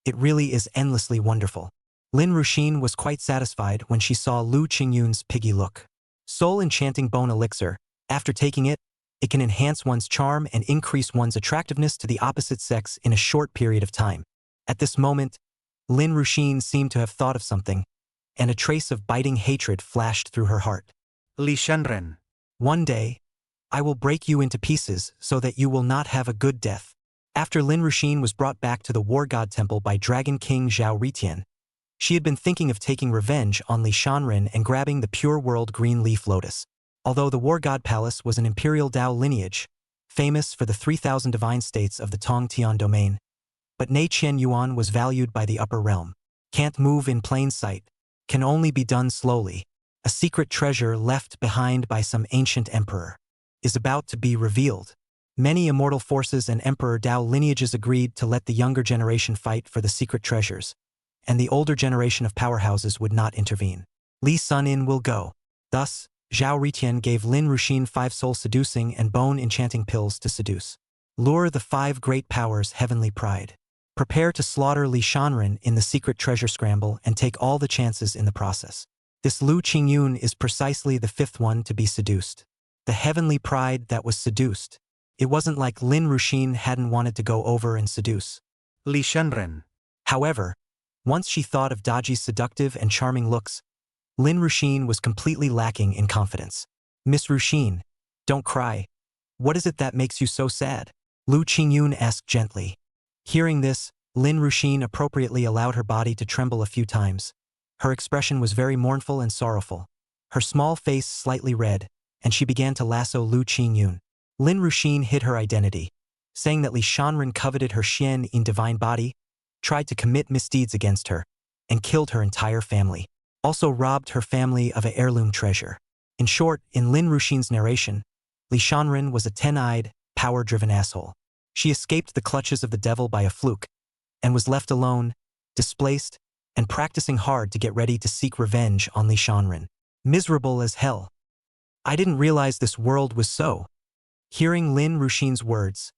It really is endlessly wonderful. Lin Ruxin was quite satisfied when she saw Lu Qingyun's piggy look. Soul-enchanting bone elixir. After taking it, it can enhance one's charm and increase one's attractiveness to the opposite sex in a short period of time. At this moment, Lin Ruxin seemed to have thought of something, and a trace of biting hatred flashed through her heart. Li Shanren. One day, I will break you into pieces so that you will not have a good death. After Lin Ruxin was brought back to the War God Temple by Dragon King Zhao Ritian, she had been thinking of taking revenge on Li Shanren and grabbing the pure world green leaf lotus. Although the War God Palace was an imperial Tao lineage, famous for the 3,000 divine states of the Tong Tian domain, but Nei Qian Yuan was valued by the upper realm. Can't move in plain sight, can only be done slowly. A secret treasure left behind by some ancient emperor is about to be revealed. Many immortal forces and emperor Tao lineages agreed to let the younger generation fight for the secret treasures, and the older generation of powerhouses would not intervene. Li Sunin will go. Thus, Zhao Ritian gave Lin Ruxin 5 soul-seducing and bone-enchanting pills to seduce. Lure the 5 great powers' heavenly pride. Prepare to slaughter Li Shanren in the secret treasure scramble and take all the chances in the process. This Lu Qingyun is precisely the 5th one to be seduced. The heavenly pride that was seduced. It wasn't like Lin Ruxin hadn't wanted to go over and seduce Li Shanren. However, once she thought of Daji's seductive and charming looks, Lin Ruxin was completely lacking in confidence. Miss Ruxin, don't cry. What is it that makes you so sad? Lu Qingyun asked gently. Hearing this, Lin Ruxin appropriately allowed her body to tremble a few times. Her expression was very mournful and sorrowful. Her small face slightly red, and she began to lasso Lu Qingyun. Lin Ruxin hid her identity, saying that Li Shanren coveted her Xian in divine body, tried to commit misdeeds against her, and killed her entire family. Also robbed her family of an heirloom treasure. In short, in Lin Ruxin's narration, Li Shanren was a 10-eyed, power-driven asshole. She escaped the clutches of the devil by a fluke, and was left alone, displaced, and practicing hard to get ready to seek revenge on Li Shanren. Miserable as hell. I didn't realize this world was so. Hearing Lin Ruxin's words,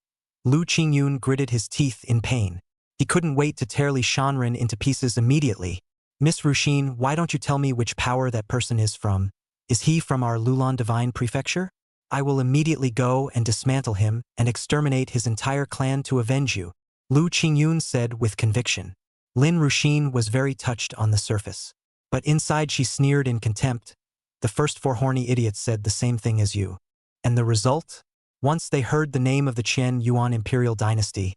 Lu Qingyun gritted his teeth in pain. He couldn't wait to tear Li Shanren into pieces immediately. Miss Ruxin, why don't you tell me which power that person is from? Is he from our Lulan Divine Prefecture? I will immediately go and dismantle him and exterminate his entire clan to avenge you, Lu Qingyun said with conviction. Lin Ruxin was very touched on the surface, but inside she sneered in contempt. The first 4 horny idiots said the same thing as you. And the result? Once they heard the name of the Qian Yuan Imperial Dynasty,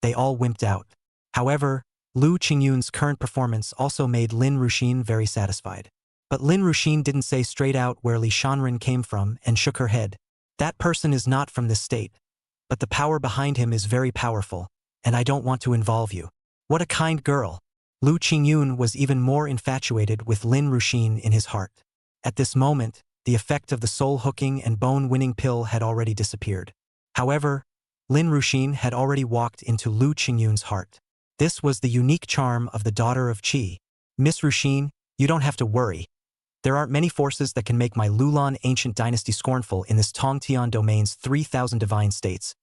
they all wimped out. However, Lu Qingyun's current performance also made Lin Ruxin very satisfied. But Lin Ruxin didn't say straight out where Li Shanren came from and shook her head. That person is not from this state, but the power behind him is very powerful, and I don't want to involve you. What a kind girl. Lu Qingyun was even more infatuated with Lin Ruxin in his heart. At this moment, the effect of the soul-hooking and bone-winning pill had already disappeared. However, Lin Ruxin had already walked into Lu Qingyun's heart. This was the unique charm of the daughter of Qi. Miss Ruxin, you don't have to worry. There aren't many forces that can make my Lulan ancient dynasty scornful in this Tongtian domain's 3,000 divine states.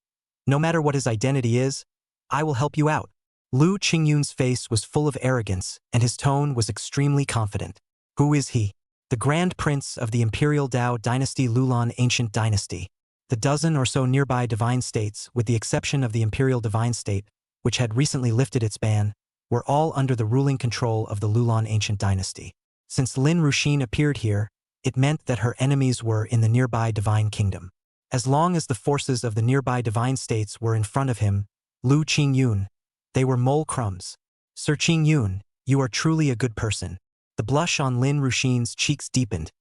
No matter what his identity is, I will help you out. Lu Qingyun's face was full of arrogance, and his tone was extremely confident. Who is he? The Grand Prince of the Imperial Dao Dynasty Lulan Ancient Dynasty. The dozen or so nearby divine states, with the exception of the Imperial Divine State, which had recently lifted its ban, were all under the ruling control of the Lulan Ancient Dynasty. Since Lin Ruxin appeared here, it meant that her enemies were in the nearby divine kingdom. As long as the forces of the nearby divine states were in front of him, Lu Qingyun, they were mole crumbs. Sir Qingyun, you are truly a good person. The blush on Lin Ruxin's cheeks deepened,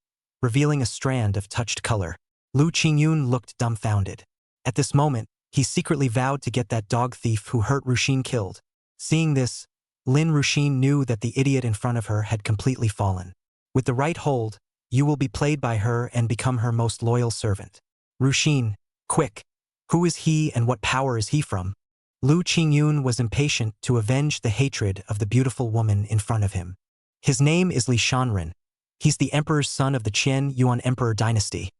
revealing a strand of touched color. Lu Qingyun looked dumbfounded. At this moment, he secretly vowed to get that dog thief who hurt Ruxin killed. Seeing this, Lin Ruxin knew that the idiot in front of her had completely fallen. With the right hold, you will be played by her and become her most loyal servant. Ruxin, quick! Who is he and what power is he from? Lu Qingyun was impatient to avenge the hatred of the beautiful woman in front of him. His name is Li Shanren. He's the emperor's son of the Qian Yuan Emperor dynasty.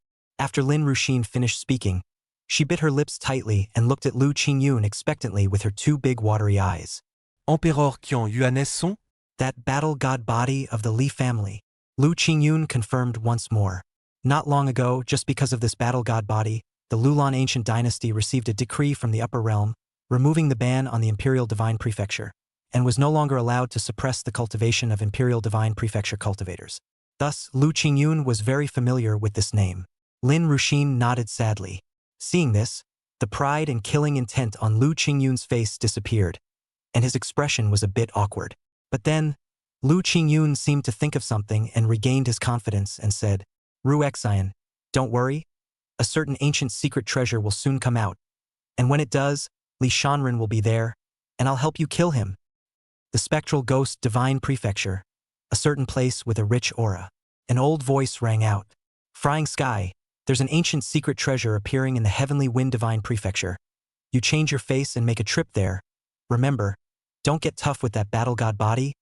After Lin Ruxin finished speaking, she bit her lips tightly and looked at Lu Qingyun expectantly with her two big watery eyes. Empereur Qian Yuan's son? That battle god body of the Li family. Lu Qingyun confirmed once more. Not long ago, just because of this battle god body, the Lulan Ancient Dynasty received a decree from the upper realm, removing the ban on the Imperial Divine Prefecture, and was no longer allowed to suppress the cultivation of Imperial Divine Prefecture cultivators. Thus, Lu Qingyun was very familiar with this name. Lin Ruxin nodded sadly. Seeing this, the pride and killing intent on Lu Qingyun's face disappeared, and his expression was a bit awkward. But then, Lu Qingyun seemed to think of something and regained his confidence and said, Ruexian, don't worry. A certain ancient secret treasure will soon come out, and when it does, Li Shanren will be there, and I'll help you kill him. The spectral ghost divine prefecture, a certain place with a rich aura. An old voice rang out. Frying sky, there's an ancient secret treasure appearing in the heavenly wind divine prefecture. You change your face and make a trip there. Remember, don't get tough with that battle god body.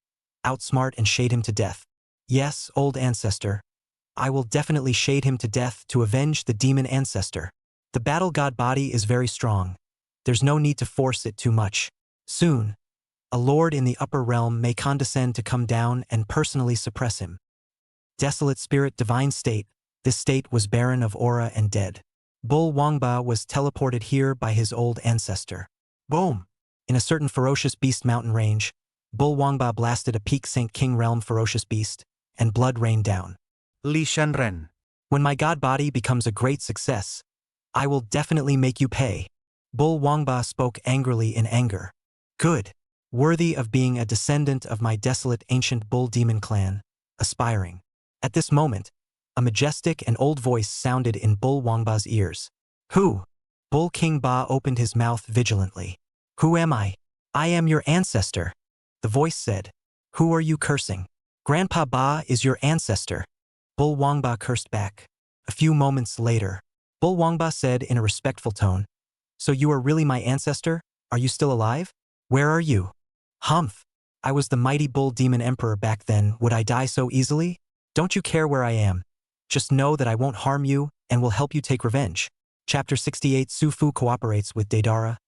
Outsmart and shade him to death. Yes, old ancestor. I will definitely shade him to death to avenge the demon ancestor. The battle god body is very strong. There's no need to force it too much. Soon, a lord in the upper realm may condescend to come down and personally suppress him. Desolate spirit divine state, this state was barren of aura and dead. Bull Wangba was teleported here by his old ancestor. Boom! In a certain ferocious beast mountain range, Bull Wangba blasted a peak Saint King realm ferocious beast, and blood rained down. Li Shanren. When my god body becomes a great success, I will definitely make you pay. Bull Wangba spoke angrily in anger. Good. Worthy of being a descendant of my desolate ancient bull demon clan, aspiring. At this moment, a majestic and old voice sounded in Bull Wangba's ears. Who? Bull King Ba opened his mouth vigilantly. Who am I? I am your ancestor. The voice said. Who are you cursing? Grandpa Ba is your ancestor. Bull Wangba cursed back. A few moments later, Bull Wangba said in a respectful tone, So you are really my ancestor? Are you still alive? Where are you? Humph. I was the mighty bull demon emperor back then. Would I die so easily? Don't you care where I am? Just know that I won't harm you and will help you take revenge. Chapter 68 Su Fu cooperates with Daedara.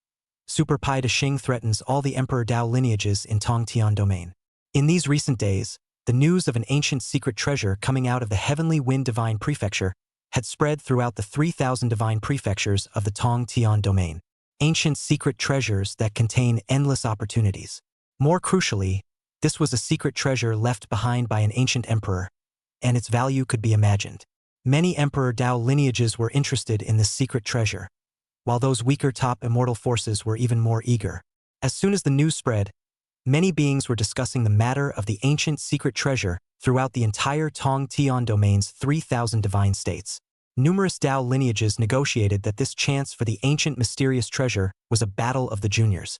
Super Pai De Xing threatens all the Emperor Dao lineages in Tongtian domain. In these recent days, the news of an ancient secret treasure coming out of the Heavenly Wind Divine Prefecture had spread throughout the 3,000 divine prefectures of the Tongtian domain. Ancient secret treasures that contain endless opportunities. More crucially, this was a secret treasure left behind by an ancient emperor, and its value could be imagined. Many Emperor Dao lineages were interested in this secret treasure, while those weaker top immortal forces were even more eager. As soon as the news spread, many beings were discussing the matter of the ancient secret treasure throughout the entire Tongtian domain's 3,000 divine states. Numerous Dao lineages negotiated that this chance for the ancient mysterious treasure was a battle of the juniors,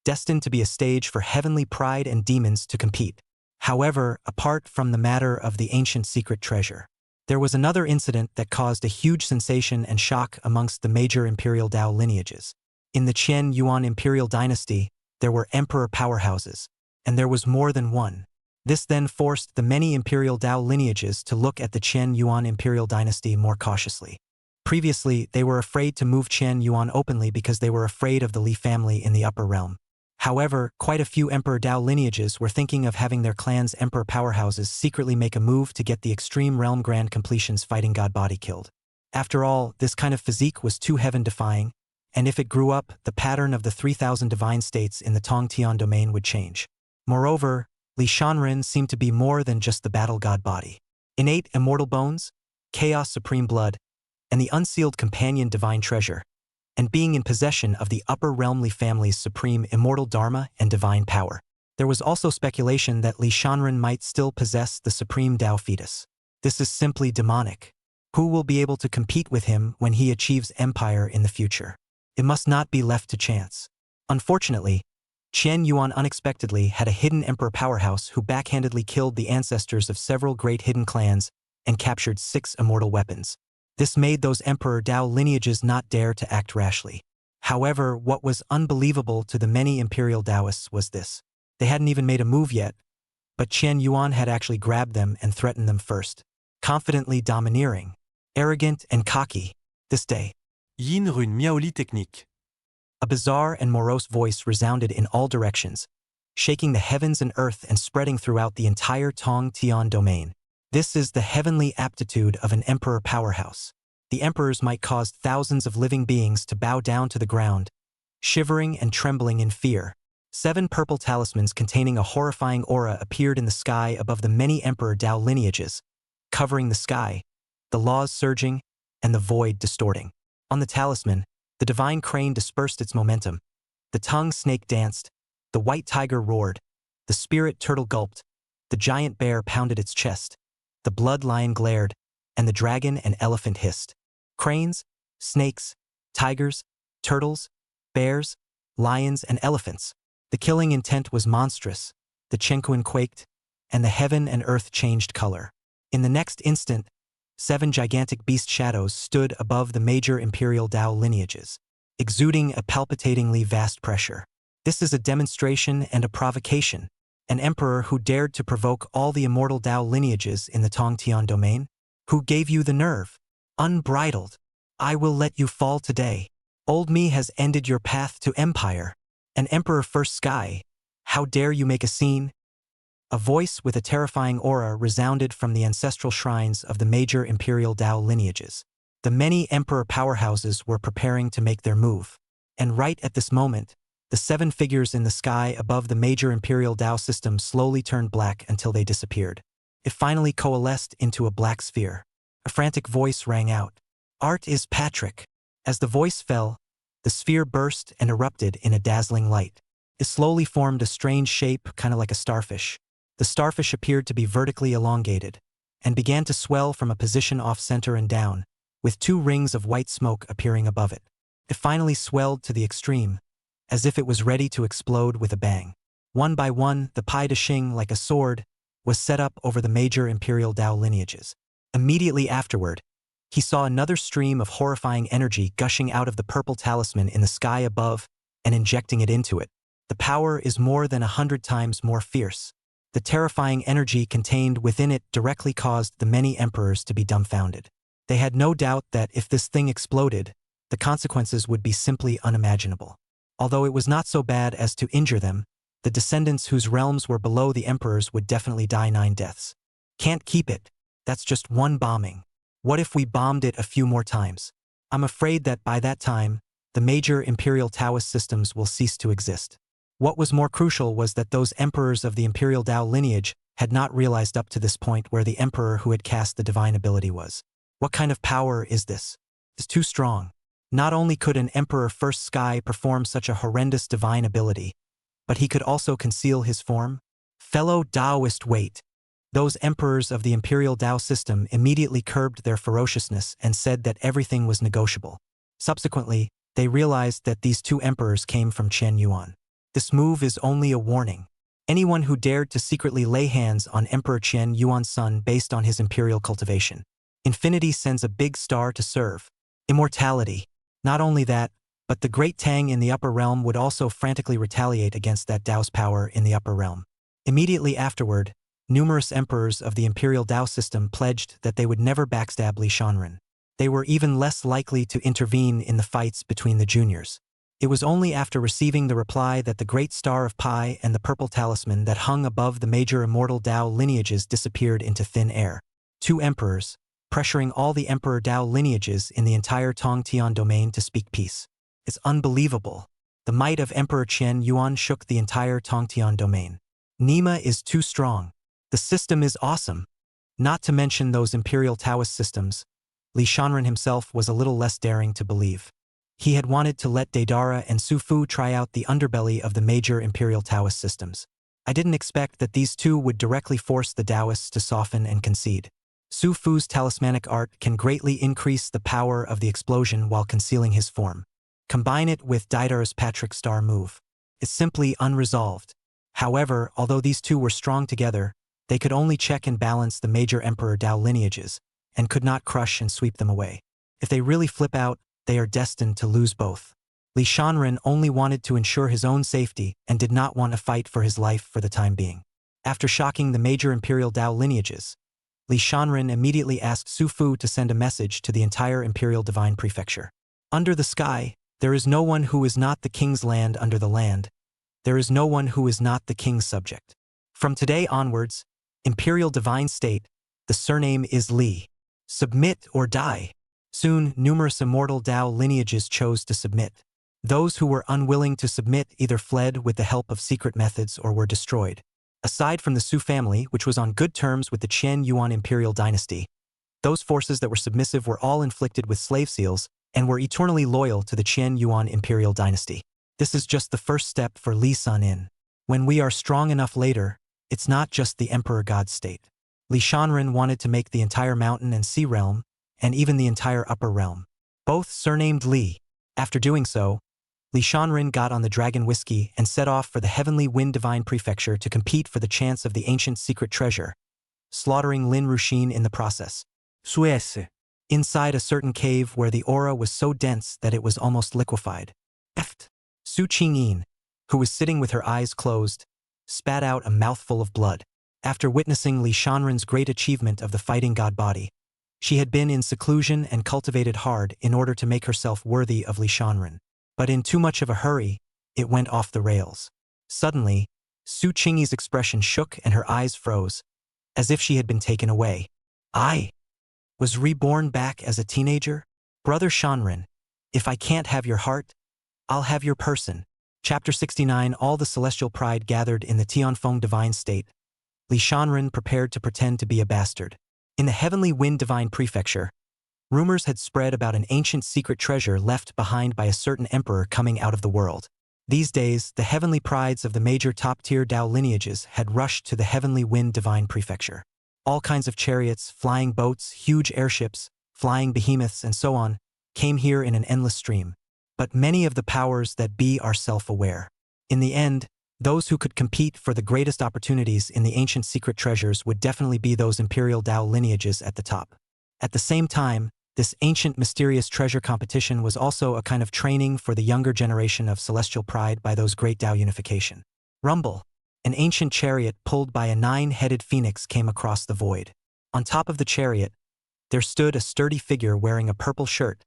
destined to be a stage for heavenly pride and demons to compete. However, apart from the matter of the ancient secret treasure, there was another incident that caused a huge sensation and shock amongst the major Imperial Dao lineages. In the Qian Yuan Imperial Dynasty, there were emperor powerhouses, and there was more than one. This then forced the many Imperial Dao lineages to look at the Qian Yuan Imperial Dynasty more cautiously. Previously, they were afraid to move Qian Yuan openly because they were afraid of the Li family in the upper realm. However, quite a few Emperor Dao lineages were thinking of having their clan's emperor powerhouses secretly make a move to get the extreme realm grand completion's fighting god body killed. After all, this kind of physique was too heaven-defying, and if it grew up, the pattern of the 3,000 divine states in the Tongtian domain would change. Moreover, Li Shanren seemed to be more than just the battle god body. Innate immortal bones, chaos supreme blood, and the unsealed companion divine treasure, and being in possession of the upper realm Li family's supreme immortal dharma and divine power. There was also speculation that Li Shanren might still possess the supreme Dao fetus. This is simply demonic. Who will be able to compete with him when he achieves empire in the future? It must not be left to chance. Unfortunately, Qian Yuan unexpectedly had a hidden emperor powerhouse who backhandedly killed the ancestors of several great hidden clans and captured 6 immortal weapons. This made those Emperor Dao lineages not dare to act rashly. However, what was unbelievable to the many Imperial Daoists was this. They hadn't even made a move yet, but Qian Yuan had actually grabbed them and threatened them first. Confidently domineering, arrogant and cocky, this day. Yin rune miaoli technique. A bizarre and morose voice resounded in all directions, shaking the heavens and earth and spreading throughout the entire Tong Tian domain. This is the heavenly aptitude of an emperor powerhouse. The emperors might cause thousands of living beings to bow down to the ground, shivering and trembling in fear. 7 purple talismans containing a horrifying aura appeared in the sky above the many Emperor Dao lineages, covering the sky, the laws surging, and the void distorting. On the talisman, the divine crane dispersed its momentum. The tongue snake danced, the white tiger roared, the spirit turtle gulped, the giant bear pounded its chest, the blood lion glared, and the dragon and elephant hissed. Cranes, snakes, tigers, turtles, bears, lions, and elephants. The killing intent was monstrous, the Chenkuan quaked, and the heaven and earth changed color. In the next instant, 7 gigantic beast shadows stood above the major imperial Dao lineages, exuding a palpitatingly vast pressure. This is a demonstration and a provocation. An emperor who dared to provoke all the immortal Dao lineages in the Tongtian domain? Who gave you the nerve? Unbridled. I will let you fall today. Old me has ended your path to empire. An emperor first sky. How dare you make a scene? A voice with a terrifying aura resounded from the ancestral shrines of the major imperial Dao lineages. The many emperor powerhouses were preparing to make their move. And right at this moment, the 7 figures in the sky above the major imperial Dao system slowly turned black until they disappeared. It finally coalesced into a black sphere. A frantic voice rang out. Art is Patrick. As the voice fell, the sphere burst and erupted in a dazzling light. It slowly formed a strange shape, kind of like a starfish. The starfish appeared to be vertically elongated, and began to swell from a position off-center and down, with 2 rings of white smoke appearing above it. It finally swelled to the extreme, as if it was ready to explode with a bang. One by one, the Pai de Xing, like a sword, was set up over the major imperial Dao lineages. Immediately afterward, he saw another stream of horrifying energy gushing out of the purple talisman in the sky above and injecting it into it. The power is more than 100 times more fierce. The terrifying energy contained within it directly caused the many emperors to be dumbfounded. They had no doubt that if this thing exploded, the consequences would be simply unimaginable. Although it was not so bad as to injure them, the descendants whose realms were below the emperors would definitely die 9 deaths. Can't keep it. That's just one bombing. What if we bombed it a few more times? I'm afraid that by that time, the major imperial Taoist systems will cease to exist. What was more crucial was that those emperors of the imperial Dao lineage had not realized up to this point where the emperor who had cast the divine ability was. What kind of power is this? It's too strong. Not only could an emperor first sky perform such a horrendous divine ability, but he could also conceal his form. Fellow Daoist, wait. Those emperors of the imperial Dao system immediately curbed their ferociousness and said that everything was negotiable. Subsequently, they realized that these 2 emperors came from Qian Yuan. This move is only a warning. Anyone who dared to secretly lay hands on Emperor Qian Yuan's son based on his imperial cultivation. Infinity sends a big star to serve. Immortality. Not only that, but the great Tang in the upper realm would also frantically retaliate against that Dao's power in the upper realm. Immediately afterward, numerous emperors of the imperial Dao system pledged that they would never backstab Li Shanren. They were even less likely to intervene in the fights between the juniors. It was only after receiving the reply that the Great Star of Pi and the Purple Talisman that hung above the major immortal Tao lineages disappeared into thin air. 2 emperors, pressuring all the Emperor Tao lineages in the entire Tongtian domain to speak peace. It's unbelievable. The might of Emperor Qian Yuan shook the entire Tongtian domain. Nima is too strong. The system is awesome. Not to mention those Imperial Taoist systems. Li Shanren himself was a little less daring to believe. He had wanted to let Deidara and Su Fu try out the underbelly of the major Imperial Taoist systems. I didn't expect that these two would directly force the Taoists to soften and concede. Su Fu's talismanic art can greatly increase the power of the explosion while concealing his form. Combine it with Deidara's Patrick Star move. It's simply unresolved. However, although these two were strong together, they could only check and balance the major Emperor Tao lineages, and could not crush and sweep them away. If they really flip out, they are destined to lose both. Li Shanren only wanted to ensure his own safety and did not want to fight for his life for the time being. After shocking the major Imperial Tao lineages, Li Shanren immediately asked Su Fu to send a message to the entire Imperial Divine Prefecture. Under the sky, there is no one who is not the king's land under the land. There is no one who is not the king's subject. From today onwards, Imperial Divine State, the surname is Li. Submit or die. Soon, numerous immortal Tao lineages chose to submit. Those who were unwilling to submit either fled with the help of secret methods or were destroyed. Aside from the Su family, which was on good terms with the Qian Yuan Imperial dynasty, those forces that were submissive were all inflicted with slave seals and were eternally loyal to the Qian Yuan Imperial dynasty. This is just the first step for Li Sun In. When we are strong enough later, it's not just the Emperor God state. Li Shanren wanted to make the entire mountain and sea realm, and even the entire upper realm, both surnamed Li. After doing so, Li Shanren got on the Dragon Whiskey and set off for the Heavenly Wind Divine Prefecture to compete for the chance of the ancient secret treasure, slaughtering Lin Ruxin in the process. Suesse. Inside a certain cave where the aura was so dense that it was almost liquefied. Su Qingyin, who was sitting with her eyes closed, spat out a mouthful of blood. After witnessing Li Shanren's great achievement of the fighting god body, she had been in seclusion and cultivated hard in order to make herself worthy of Li Shanren. But in too much of a hurry, it went off the rails. Suddenly, Su Qingyi's expression shook and her eyes froze, as if she had been taken away. I was reborn back as a teenager? Brother Shanren, if I can't have your heart, I'll have your person. Chapter 69. All the celestial pride gathered in the Tianfeng divine state. Li Shanren prepared to pretend to be a bastard. In the Heavenly Wind Divine Prefecture, rumors had spread about an ancient secret treasure left behind by a certain emperor coming out of the world. These days, the heavenly prides of the major top-tier Tao lineages had rushed to the Heavenly Wind Divine Prefecture. All kinds of chariots, flying boats, huge airships, flying behemoths, and so on, came here in an endless stream. But many of the powers that be are self-aware. In the end, those who could compete for the greatest opportunities in the ancient secret treasures would definitely be those Imperial Tao lineages at the top. At the same time, this ancient mysterious treasure competition was also a kind of training for the younger generation of celestial pride by those great Tao unification. Rumble. An ancient chariot pulled by a 9-headed phoenix came across the void. On top of the chariot, there stood a sturdy figure wearing a purple shirt,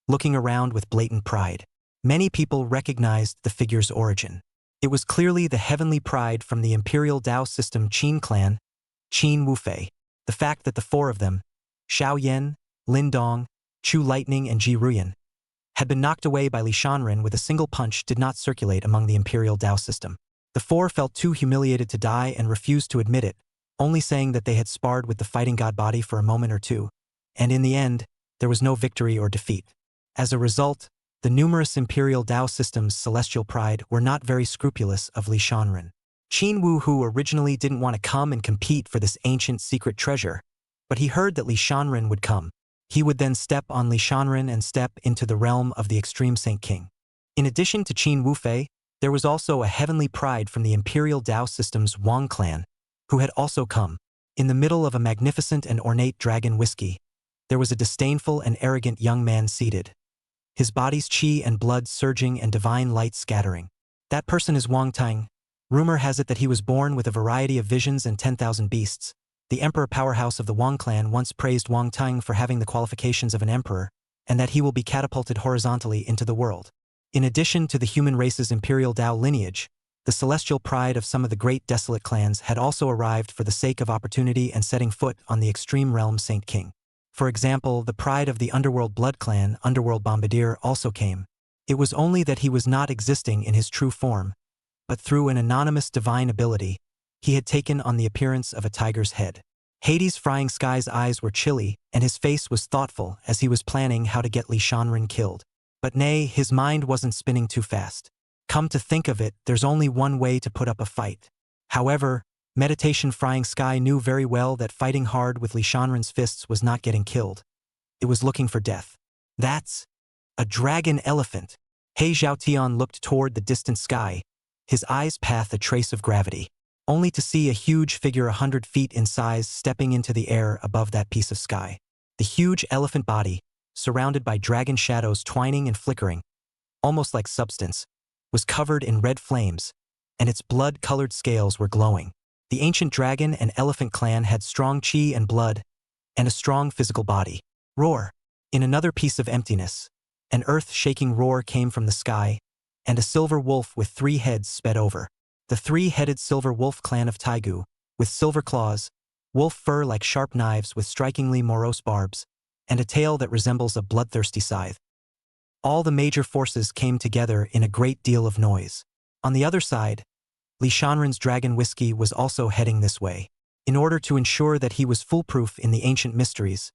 looking around with blatant pride. Many people recognized the figure's origin. It was clearly the heavenly pride from the Imperial Tao system Qin clan, Qin Wufei. The fact that the 4 of them, Xiao Yan, Lin Dong, Chu Lightning, and Ji Ruyan, had been knocked away by Li Shanren with a single punch did not circulate among the Imperial Tao system. The 4 felt too humiliated to die and refused to admit it, only saying that they had sparred with the fighting god body for a moment or two, and in the end, there was no victory or defeat. As a result, the numerous Imperial Tao systems' celestial pride were not very scrupulous of Li Shanren. Qin Wu, who originally didn't want to come and compete for this ancient secret treasure, but he heard that Li Shanren would come. He would then step on Li Shanren and step into the realm of the Extreme Saint King. In addition to Qin Wufei, there was also a heavenly pride from the Imperial Tao system's Wang clan, who had also come. In the middle of a magnificent and ornate dragon whiskey, there was a disdainful and arrogant young man seated, his body's qi and blood surging and divine light scattering. That person is Wang Tang. Rumor has it that he was born with a variety of visions and 10,000 beasts. The emperor powerhouse of the Wang clan once praised Wang Tang for having the qualifications of an emperor, and that he will be catapulted horizontally into the world. In addition to the human race's imperial Dao lineage, the celestial pride of some of the great desolate clans had also arrived for the sake of opportunity and setting foot on the extreme realm Saint King. For example, the pride of the underworld blood clan, Underworld Bombardier, also came. It was only that he was not existing in his true form, but through an anonymous divine ability, he had taken on the appearance of a tiger's head. Hades' Frying Sky's eyes were chilly, and his face was thoughtful as he was planning how to get Li Shanren killed. But nay, his mind wasn't spinning too fast. Come to think of it, there's only one way to put up a fight. However, Meditation Frying Sky knew very well that fighting hard with Li Shanren's fists was not getting killed. It was looking for death. That's a dragon elephant. He Zhaotian looked toward the distant sky, his eyes path a trace of gravity, only to see a huge figure 100 feet in size stepping into the air above that piece of sky. The huge elephant body, surrounded by dragon shadows twining and flickering, almost like substance, was covered in red flames, and its blood-colored scales were glowing. The ancient dragon and elephant clan had strong chi and blood, and a strong physical body. Roar! In another piece of emptiness, an earth-shaking roar came from the sky, and a silver wolf with 3 heads sped over. The 3-headed silver wolf clan of Taigu, with silver claws, wolf fur like sharp knives with strikingly morose barbs, and a tail that resembles a bloodthirsty scythe. All the major forces came together in a great deal of noise. On the other side, Li Shanren's dragon whiskey was also heading this way. In order to ensure that he was foolproof in the ancient mysteries,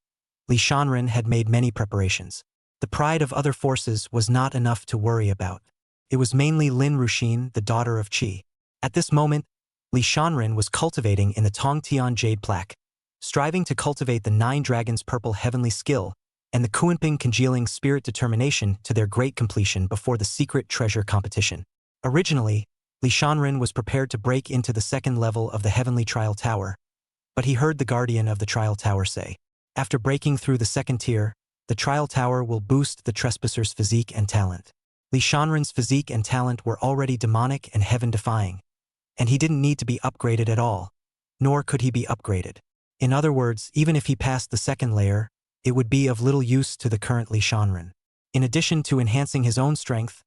Li Shanren had made many preparations. The pride of other forces was not enough to worry about. It was mainly Lin Ruxin, the daughter of Qi. At this moment, Li Shanren was cultivating in the Tongtian Jade Plaque, striving to cultivate the 9 dragons' purple heavenly skill and the Kuanping congealing spirit determination to their great completion before the secret treasure competition. Originally, Li Shanren was prepared to break into the 2nd level of the heavenly trial tower, but he heard the guardian of the trial tower say, after breaking through the 2nd tier, the trial tower will boost the trespasser's physique and talent. Li Shanren's physique and talent were already demonic and heaven-defying, and he didn't need to be upgraded at all, nor could he be upgraded. In other words, even if he passed the 2nd layer, it would be of little use to the current Li Shanren. In addition to enhancing his own strength,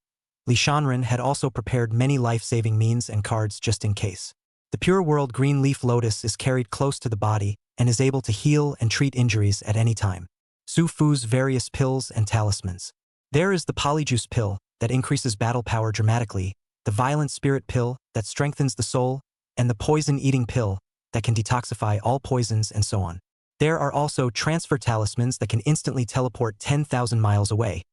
Li Shanren had also prepared many life-saving means and cards just in case. The Pure World Green Leaf Lotus is carried close to the body and is able to heal and treat injuries at any time. Su Fu's various pills and talismans. There is the Polyjuice pill that increases battle power dramatically, the Violent Spirit pill that strengthens the soul, and the Poison-Eating pill that can detoxify all poisons and so on. There are also transfer talismans that can instantly teleport 10,000 miles away,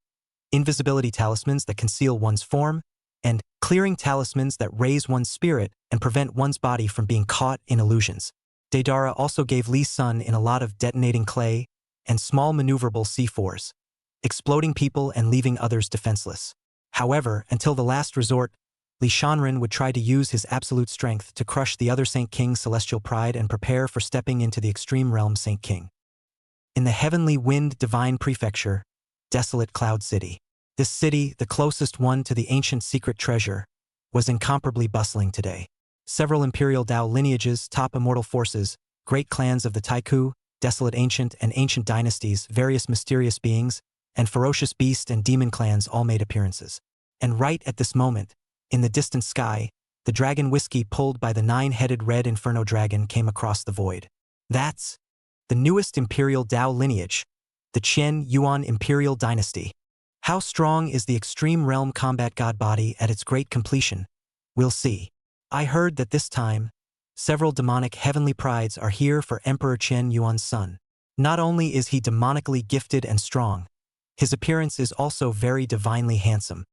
invisibility talismans that conceal one's form, and clearing talismans that raise one's spirit and prevent one's body from being caught in illusions. Deidara also gave Li Sun in a lot of detonating clay and small maneuverable C4s, exploding people and leaving others defenseless. However, until the last resort, Li Shanren would try to use his absolute strength to crush the other Saint King's celestial pride and prepare for stepping into the extreme realm Saint King. In the heavenly wind divine prefecture, desolate Cloud City. This city, the closest one to the ancient secret treasure, was incomparably bustling today. Several imperial Dao lineages, top immortal forces, great clans of the Taiku, desolate ancient and ancient dynasties, various mysterious beings, and ferocious beast and demon clans all made appearances. And right at this moment, in the distant sky, the dragon whiskey pulled by the 9-headed red inferno dragon came across the void. That's the newest imperial Dao lineage, the Qian Yuan Imperial Dynasty. How strong is the extreme realm combat god body at its great completion? We'll see. I heard that this time, several demonic heavenly prides are here for Emperor Qian Yuan's son. Not only is he demonically gifted and strong, his appearance is also very divinely handsome.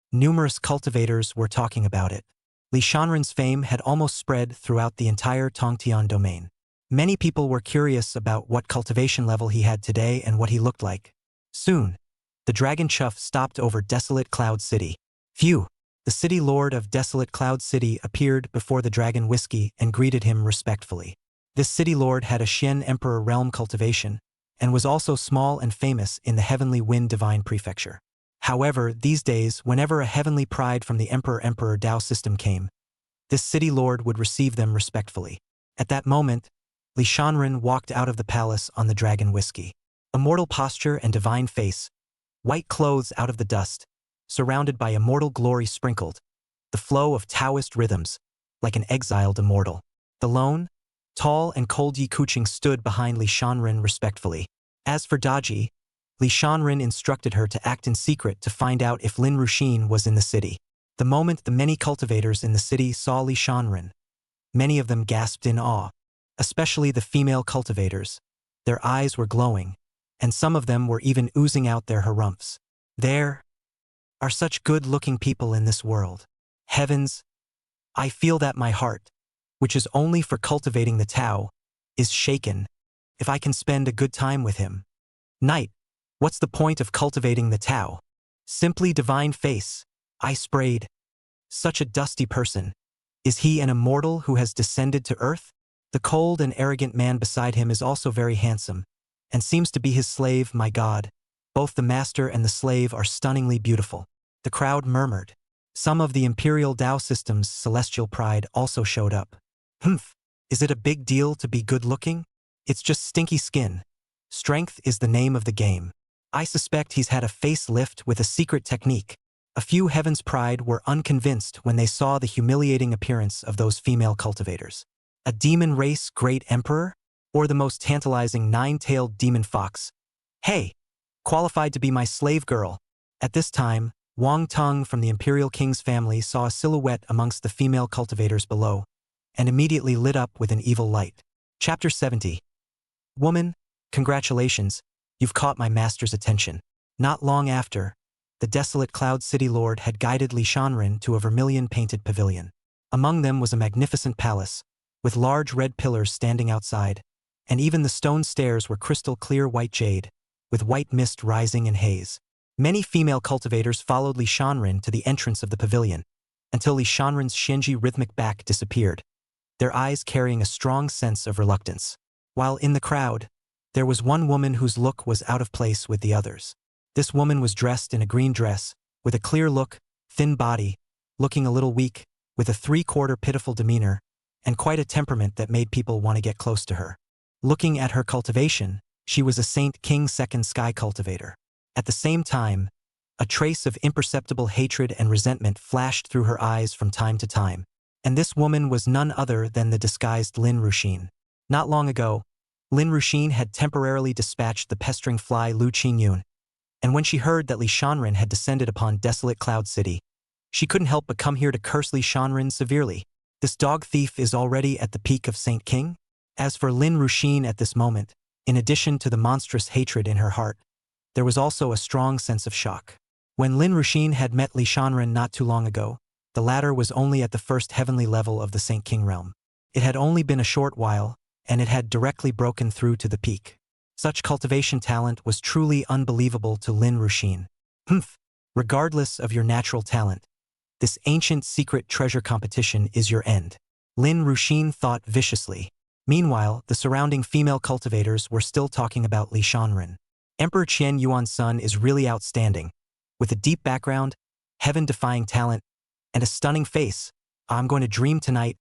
Numerous cultivators were talking about it. Li Shanren's fame had almost spread throughout the entire Tongtian domain. Many people were curious about what cultivation level he had today and what he looked like. Soon, the dragon chuff stopped over desolate Cloud City. Phew! The city lord of desolate Cloud City appeared before the dragon whiskey and greeted him respectfully. This city lord had a Xian Emperor realm cultivation, and was also small and famous in the heavenly wind divine prefecture. However, these days, whenever a heavenly pride from the Emperor Dao system came, this city lord would receive them respectfully. At that moment, Li Shanren walked out of the palace on the dragon whiskey. Immortal posture and divine face, white clothes out of the dust, surrounded by immortal glory sprinkled, the flow of Taoist rhythms, like an exiled immortal. The lone, tall and cold Yi Kuching stood behind Li Shanren respectfully. As for Daji, Li Shanren instructed her to act in secret to find out if Lin Ruxin was in the city. The moment the many cultivators in the city saw Li Shanren, many of them gasped in awe, especially the female cultivators. Their eyes were glowing, and some of them were even oozing out their harumphs. There are such good-looking people in this world. Heavens, I feel that my heart, which is only for cultivating the Tao, is shaken if I can spend a good time with him. Night, what's the point of cultivating the Tao? Simply divine face, I sprayed. Such a dusty person. Is he an immortal who has descended to earth? The cold and arrogant man beside him is also very handsome, and seems to be his slave. My God. Both the master and the slave are stunningly beautiful. The crowd murmured. Some of the imperial Tao system's celestial pride also showed up. Humph, is it a big deal to be good-looking? It's just stinky skin. Strength is the name of the game. I suspect he's had a facelift with a secret technique. A few Heaven's Pride were unconvinced when they saw the humiliating appearance of those female cultivators. A demon race great emperor? Or the most tantalizing nine-tailed demon fox? Hey! Qualified to be my slave girl. At this time, Wang Tung from the imperial king's family saw a silhouette amongst the female cultivators below, and immediately lit up with an evil light. Chapter 70. Woman, congratulations, you've caught my master's attention. Not long after, the desolate Cloud City Lord had guided Li Shanren to a vermilion-painted pavilion. Among them was a magnificent palace, with large red pillars standing outside, and even the stone stairs were crystal-clear white jade, with white mist rising in haze. Many female cultivators followed Li Shanren to the entrance of the pavilion, until Li Shanren's Shenji rhythmic back disappeared, their eyes carrying a strong sense of reluctance. While in the crowd, there was one woman whose look was out of place with the others. This woman was dressed in a green dress, with a clear look, thin body, looking a little weak, with a three-quarter pitiful demeanor, and quite a temperament that made people want to get close to her. Looking at her cultivation, she was a Saint King Second Sky cultivator. At the same time, a trace of imperceptible hatred and resentment flashed through her eyes from time to time. And this woman was none other than the disguised Lin Ruxin. Not long ago, Lin Ruxin had temporarily dispatched the pestering fly Lu Qingyun, and when she heard that Li Shanren had descended upon desolate Cloud City, she couldn't help but come here to curse Li Shanren severely. This dog thief is already at the peak of Saint King? As for Lin Ruxin at this moment, in addition to the monstrous hatred in her heart, there was also a strong sense of shock. When Lin Ruxin had met Li Shanren not too long ago, the latter was only at the first heavenly level of the Saint King realm. It had only been a short while, and it had directly broken through to the peak. Such cultivation talent was truly unbelievable to Lin Ruxin. Humph! Regardless of your natural talent, this ancient secret treasure competition is your end. Lin Ruxin thought viciously. Meanwhile, the surrounding female cultivators were still talking about Li Shanren. Emperor Qian Yuan's son is really outstanding. With a deep background, heaven-defying talent, and a stunning face. I'm going to dream tonight.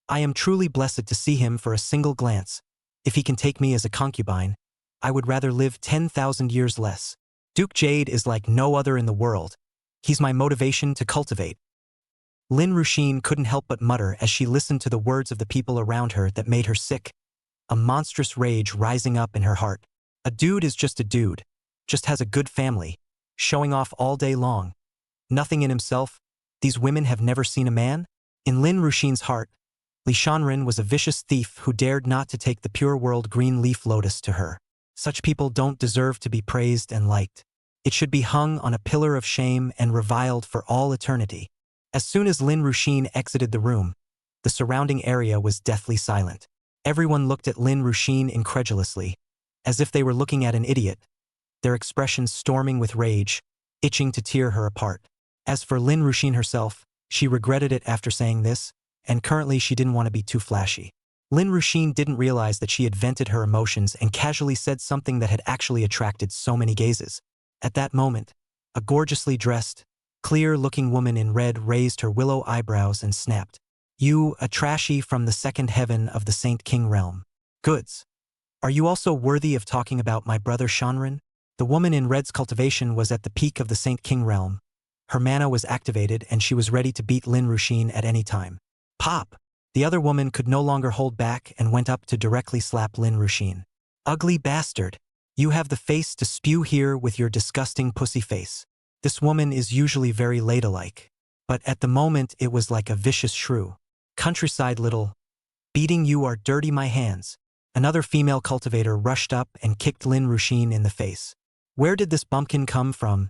I am truly blessed to see him for a single glance. If he can take me as a concubine, I would rather live 10,000 years less. Duke Jade is like no other in the world. He's my motivation to cultivate. Lin Ruxin couldn't help but mutter as she listened to the words of the people around her that made her sick, a monstrous rage rising up in her heart. A dude is just a dude, just has a good family, showing off all day long. Nothing in himself. These women have never seen a man? In Lin Ruxin's heart, Li Shanren was a vicious thief who dared not to take the pure world green leaf lotus to her. Such people don't deserve to be praised and liked. It should be hung on a pillar of shame and reviled for all eternity. As soon as Lin Ruxin exited the room, the surrounding area was deathly silent. Everyone looked at Lin Ruxin incredulously, as if they were looking at an idiot, their expressions storming with rage, itching to tear her apart. As for Lin Ruxin herself, she regretted it after saying this, and currently she didn't want to be too flashy. Lin Ruxin didn't realize that she had vented her emotions and casually said something that had actually attracted so many gazes. At that moment, a gorgeously dressed, clear-looking woman in red raised her willow eyebrows and snapped, "You, a trashy from the second heaven of the Saint King realm. Goods. Are you also worthy of talking about my brother Shanren?" The woman in red's cultivation was at the peak of the Saint King realm. Her mana was activated and she was ready to beat Lin Ruxin at any time. Pop! The other woman could no longer hold back and went up to directly slap Lin Ruxin. Ugly bastard! You have the face to spew here with your disgusting pussy face. This woman is usually very ladylike, but at the moment it was like a vicious shrew. Countryside little. Beating you are dirty my hands. Another female cultivator rushed up and kicked Lin Ruxin in the face. Where did this bumpkin come from?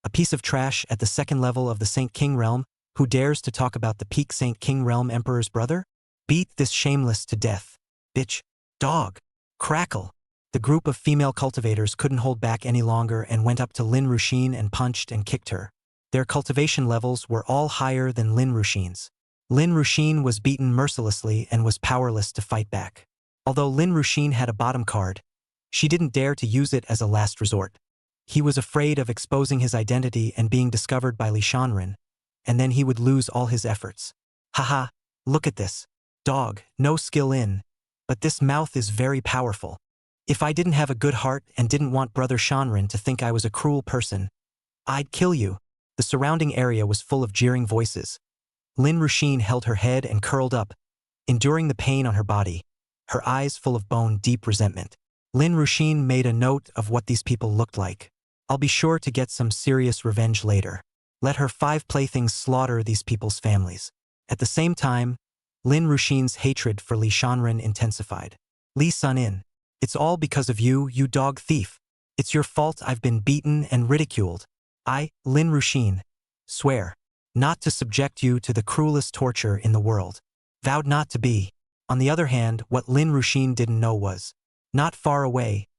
A piece of trash at the second level of the Saint King realm, who dares to talk about the peak Saint King realm emperor's brother? Beat this shameless to death. Bitch. Dog. Crackle. The group of female cultivators couldn't hold back any longer and went up to Lin Ruxin and punched and kicked her. Their cultivation levels were all higher than Lin Ruxin's. Lin Ruxin was beaten mercilessly and was powerless to fight back. Although Lin Ruxin had a bottom card, she didn't dare to use it as a last resort. He was afraid of exposing his identity and being discovered by Li Shanren, and then he would lose all his efforts. Haha, look at this. Dog, no skill in. But this mouth is very powerful. If I didn't have a good heart and didn't want Brother Shanren to think I was a cruel person, I'd kill you. The surrounding area was full of jeering voices. Lin Ruxin held her head and curled up, enduring the pain on her body, her eyes full of bone-deep resentment. Lin Ruxin made a note of what these people looked like. I'll be sure to get some serious revenge later. Let her 5 playthings slaughter these people's families. At the same time, Lin Ruxin's hatred for Li Shanren intensified. Li Sunin, it's all because of you, you dog thief. It's your fault I've been beaten and ridiculed. I, Lin Ruxin, swear not to subject you to the cruelest torture in the world. Vowed not to be. On the other hand, what Lin Ruxin didn't know was, not far away,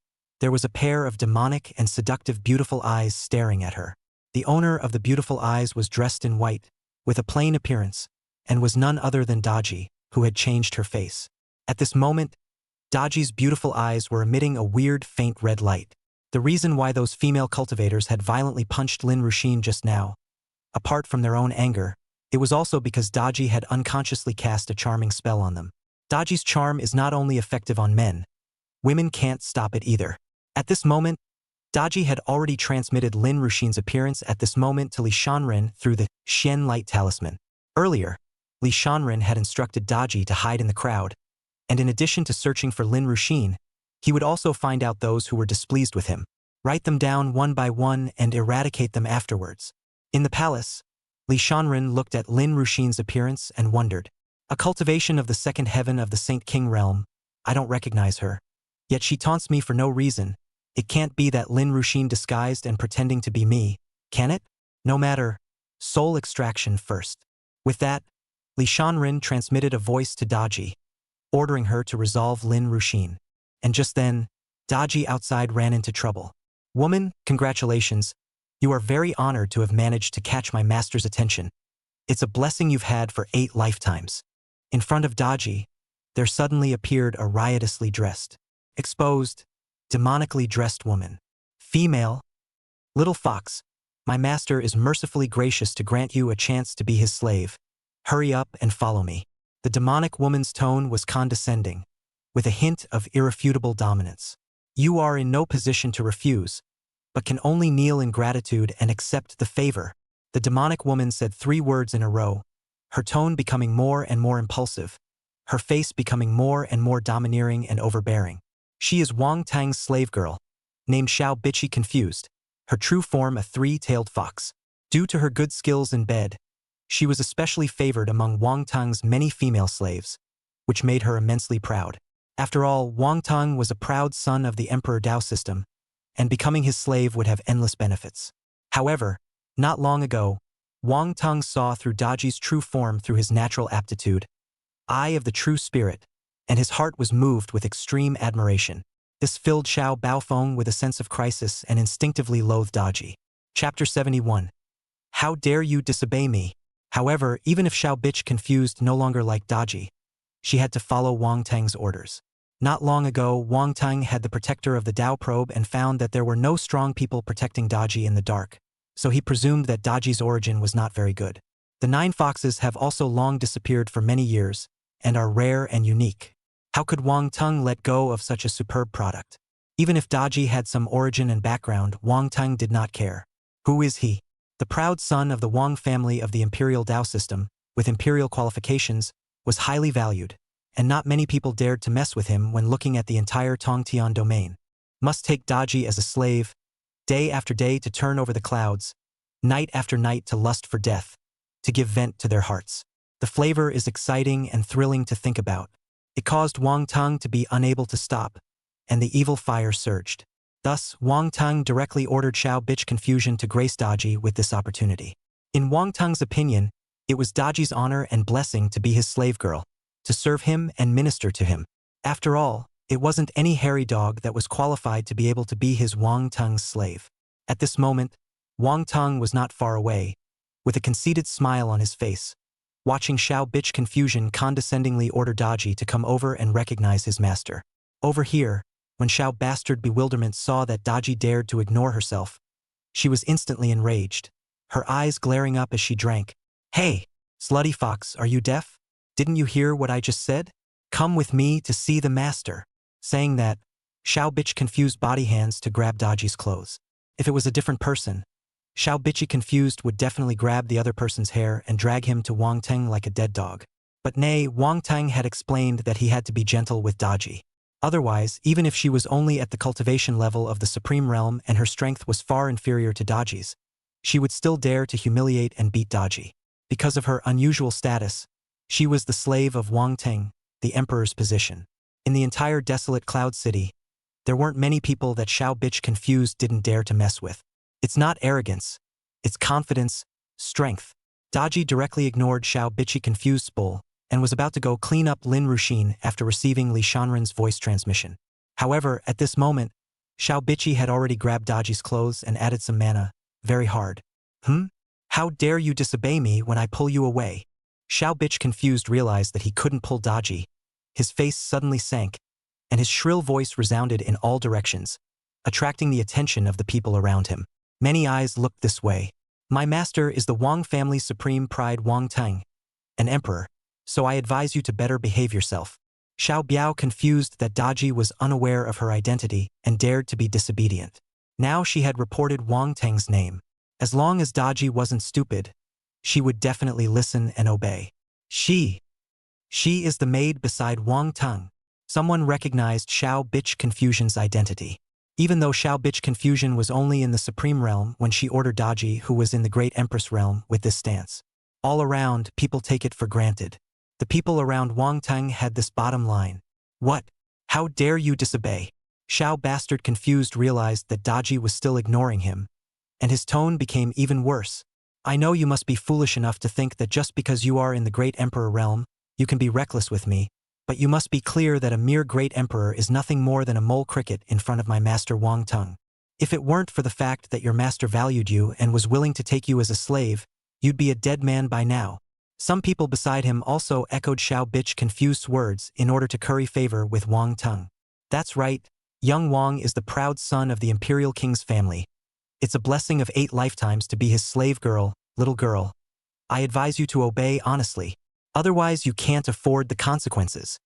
there was a pair of demonic and seductive beautiful eyes staring at her. The owner of the beautiful eyes was dressed in white, with a plain appearance, and was none other than Daji, who had changed her face. At this moment, Daji's beautiful eyes were emitting a weird, faint red light. The reason why those female cultivators had violently punched Lin Ruxin just now, apart from their own anger, it was also because Daji had unconsciously cast a charming spell on them. Daji's charm is not only effective on men, women can't stop it either. At this moment, Daji had already transmitted Lin Ruxin's appearance at this moment to Li Shanren through the Xian Light Talisman. Earlier, Li Shanren had instructed Daji to hide in the crowd, and in addition to searching for Lin Ruxin, he would also find out those who were displeased with him, write them down one by one and eradicate them afterwards. In the palace, Li Shanren looked at Lin Ruxin's appearance and wondered. A cultivation of the second heaven of the Saint King realm, I don't recognize her. Yet she taunts me for no reason. It can't be that Lin Ruxin disguised and pretending to be me, can it? No matter. Soul extraction first. With that, Li Shanren transmitted a voice to Daji, ordering her to resolve Lin Ruxin. And just then, Daji outside ran into trouble. Woman, congratulations. You are very honored to have managed to catch my master's attention. It's a blessing you've had for 8 lifetimes. In front of Daji, there suddenly appeared a riotously dressed, exposed, demonically dressed woman. Female. Little fox, my master is mercifully gracious to grant you a chance to be his slave. Hurry up and follow me. The demonic woman's tone was condescending, with a hint of irrefutable dominance. You are in no position to refuse, but can only kneel in gratitude and accept the favor. The demonic woman said 3 words in a row, her tone becoming more and more impulsive, her face becoming more and more domineering and overbearing. She is Wang Tang's slave girl, named Xiao Bitchy Confused, her true form a 3-tailed fox. Due to her good skills in bed, she was especially favored among Wang Tang's many female slaves, which made her immensely proud. After all, Wang Tang was a proud son of the Emperor Dao system, and becoming his slave would have endless benefits. However, not long ago, Wang Tang saw through Daji's true form through his natural aptitude, eye of the true spirit, and his heart was moved with extreme admiration. This filled Xiao Baofeng with a sense of crisis and instinctively loathed Daji. Chapter 71. How dare you disobey me? However, even if Xiao Bitch Confused no longer liked Daji, she had to follow Wang Tang's orders. Not long ago, Wang Tang had the protector of the Dao probe and found that there were no strong people protecting Daji in the dark, so he presumed that Daji's origin was not very good. The 9 foxes have also long disappeared for many years, and are rare and unique. How could Wang Tang let go of such a superb product? Even if Daji had some origin and background, Wang Tang did not care. Who is he? The proud son of the Wang family of the imperial Dao system, with imperial qualifications, was highly valued, and not many people dared to mess with him when looking at the entire Tongtian domain. Must take Daji as a slave, day after day to turn over the clouds, night after night to lust for death, to give vent to their hearts. The flavor is exciting and thrilling to think about. It caused Wang Teng to be unable to stop, and the evil fire surged. Thus, Wang Teng directly ordered Xiao Bitch Confusion to grace Daji with this opportunity. In Wang Teng's opinion, it was Daji's honor and blessing to be his slave girl, to serve him and minister to him. After all, it wasn't any hairy dog that was qualified to be able to be his Wang Teng's slave. At this moment, Wang Teng was not far away, with a conceited smile on his face, watching Xiao Bitch Confusion condescendingly order Daji to come over and recognize his master. Over here, when Xiao Bastard Bewilderment saw that Daji dared to ignore herself, she was instantly enraged, her eyes glaring up as she drank. "Hey, slutty fox, are you deaf? Didn't you hear what I just said? Come with me to see the master." Saying that, Xiao Bitch confused body hands to grab Daji's clothes. If it was a different person, Xiao Bitchy confused would definitely grab the other person's hair and drag him to Wang Teng like a dead dog. But nay, Wang Teng had explained that he had to be gentle with Daji. Otherwise, even if she was only at the cultivation level of the Supreme Realm and her strength was far inferior to Daji's, she would still dare to humiliate and beat Daji. Because of her unusual status, she was the slave of Wang Teng, the emperor's position. In the entire desolate Cloud City, there weren't many people that Xiao Bitch Confused didn't dare to mess with. It's not arrogance, it's confidence, strength. Daji directly ignored Xiao Bitchy Confused's bull and was about to go clean up Lin Ruxin after receiving Li Shanren's voice transmission. However, at this moment, Xiao Bitchy had already grabbed Daji's clothes and added some mana, very hard. How dare you disobey me when I pull you away? Xiao Bitch Confused realized that he couldn't pull Daji. His face suddenly sank, and his shrill voice resounded in all directions, attracting the attention of the people around him. Many eyes looked this way. My master is the Wang family's supreme pride Wang Teng, an emperor, so I advise you to better behave yourself. Xiao Biao confused that Daji was unaware of her identity and dared to be disobedient. Now she had reported Wang Teng's name. As long as Daji wasn't stupid, she would definitely listen and obey. She is the maid beside Wang Teng. Someone recognized Xiao Bitch Confusion's identity. Even though Xiao Bitch Confusion was only in the Supreme Realm when she ordered Daji, who was in the Great Empress Realm, with this stance. All around, people take it for granted. The people around Wang Teng had this bottom line. What? How dare you disobey? Xiao Bastard Confused realized that Daji was still ignoring him, and his tone became even worse. I know you must be foolish enough to think that just because you are in the Great Emperor Realm, you can be reckless with me, but you must be clear that a mere Great Emperor is nothing more than a mole cricket in front of my master Wang Teng. If it weren't for the fact that your master valued you and was willing to take you as a slave, you'd be a dead man by now. Some people beside him also echoed Xiao Bitch Confused's words in order to curry favor with Wang Teng. That's right, young Wang is the proud son of the Imperial King's family. It's a blessing of 8 lifetimes to be his slave girl, little girl. I advise you to obey honestly. Otherwise you can't afford the consequences.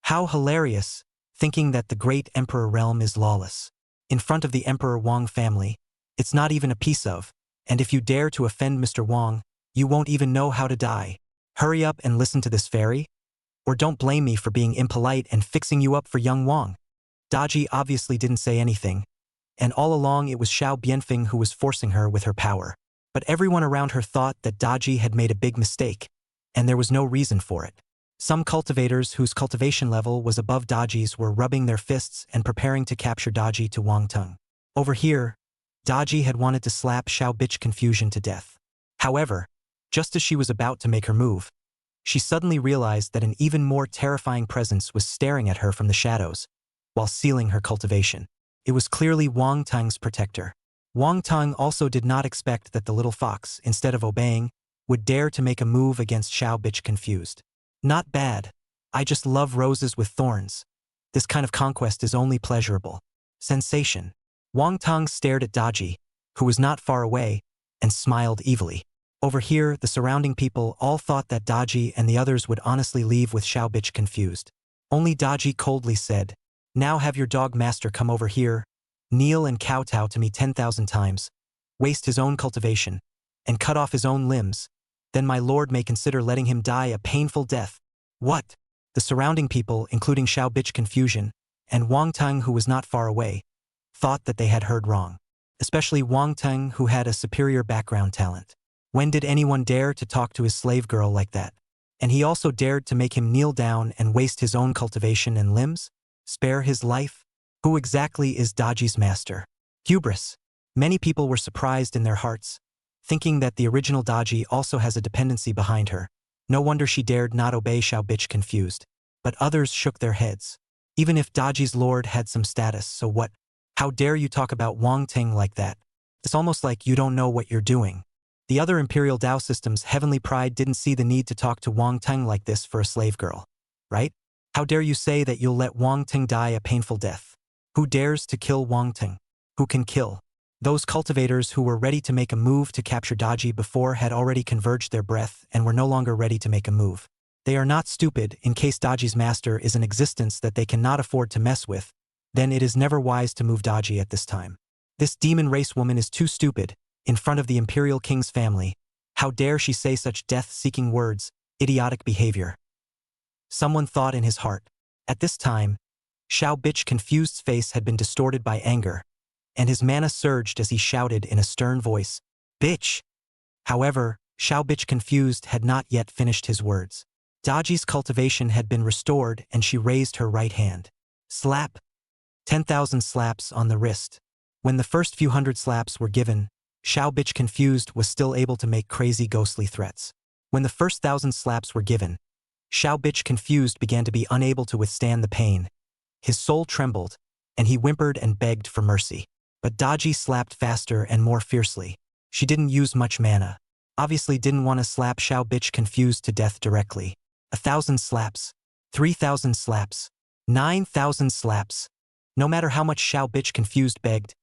How hilarious, thinking that the Great Emperor Realm is lawless. In front of the Emperor Wang family, it's not even a piece of, and if you dare to offend Mr. Wang, you won't even know how to die. Hurry up and listen to this fairy, or don't blame me for being impolite and fixing you up for young Wang. Daji obviously didn't say anything, and all along it was Xiao Bianfeng who was forcing her with her power. But everyone around her thought that Daji had made a big mistake, and there was no reason for it. Some cultivators whose cultivation level was above Daji's were rubbing their fists and preparing to capture Daji to Wang Teng. Over here, Daji had wanted to slap Xiao Bitch Confusion to death. However, just as she was about to make her move, she suddenly realized that an even more terrifying presence was staring at her from the shadows, while sealing her cultivation. It was clearly Wang Teng's protector. Wang Teng also did not expect that the little fox, instead of obeying, would dare to make a move against Xiao Bitch Confused. Not bad. I just love roses with thorns. This kind of conquest is only pleasurable. Sensation. Wang Teng stared at Daji, who was not far away, and smiled evilly. Over here, the surrounding people all thought that Daji and the others would honestly leave with Xiao Bitch Confused. Only Daji coldly said, now have your dog master come over here, kneel and kowtow to me 10,000 times, waste his own cultivation, and cut off his own limbs, then my lord may consider letting him die a painful death. What? The surrounding people, including Xiao Bitch Confusion, and Wang Teng, who was not far away, thought that they had heard wrong. Especially Wang Teng, who had a superior background talent. When did anyone dare to talk to his slave girl like that? And he also dared to make him kneel down and waste his own cultivation and limbs? Spare his life? Who exactly is Daji's master? Hubris. Many people were surprised in their hearts, thinking that the original Daji also has a dependency behind her. No wonder she dared not obey Xiao Bitch Confused. But others shook their heads. Even if Daji's lord had some status, so what? How dare you talk about Wang Ting like that? It's almost like you don't know what you're doing. The other Imperial Dao System's heavenly pride didn't see the need to talk to Wang Ting like this for a slave girl. Right? How dare you say that you'll let Wang Ting die a painful death? Who dares to kill Wang Ting? Who can kill? Those cultivators who were ready to make a move to capture Daji before had already converged their breath and were no longer ready to make a move. They are not stupid. In case Daji's master is an existence that they cannot afford to mess with, then it is never wise to move Daji at this time. This demon race woman is too stupid. In front of the Imperial King's family, how dare she say such death-seeking words, idiotic behavior. Someone thought in his heart. At this time, Xiao Bitch Confused's face had been distorted by anger, and his mana surged as he shouted in a stern voice, "Bitch!" However, Xiao Bitch Confused had not yet finished his words. Daji's cultivation had been restored and she raised her right hand. Slap! 10,000 slaps on the wrist. When the first few hundred slaps were given, Xiao Bitch Confused was still able to make crazy ghostly threats. When the first 1,000 slaps were given, Xiao Bitch Confused began to be unable to withstand the pain. His soul trembled, and he whimpered and begged for mercy. But Daji slapped faster and more fiercely. She didn't use much mana. Obviously didn't want to slap Xiao Bitch Confused to death directly. 1,000 slaps. 3,000 slaps. 9,000 slaps. No matter how much Xiao Bitch Confused begged,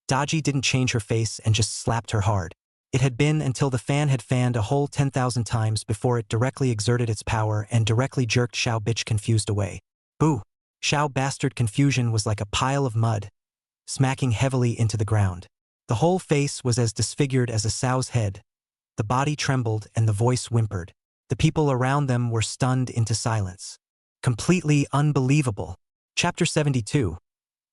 Daji didn't change her face and just slapped her hard. It had been until the fan had fanned a whole 10,000 times before it directly exerted its power and directly jerked Xiao Bitch Confused away. Boo! Xiao Bastard Confusion was like a pile of mud, smacking heavily into the ground. The whole face was as disfigured as a sow's head. The body trembled and the voice whimpered. The people around them were stunned into silence. Completely unbelievable. Chapter 72.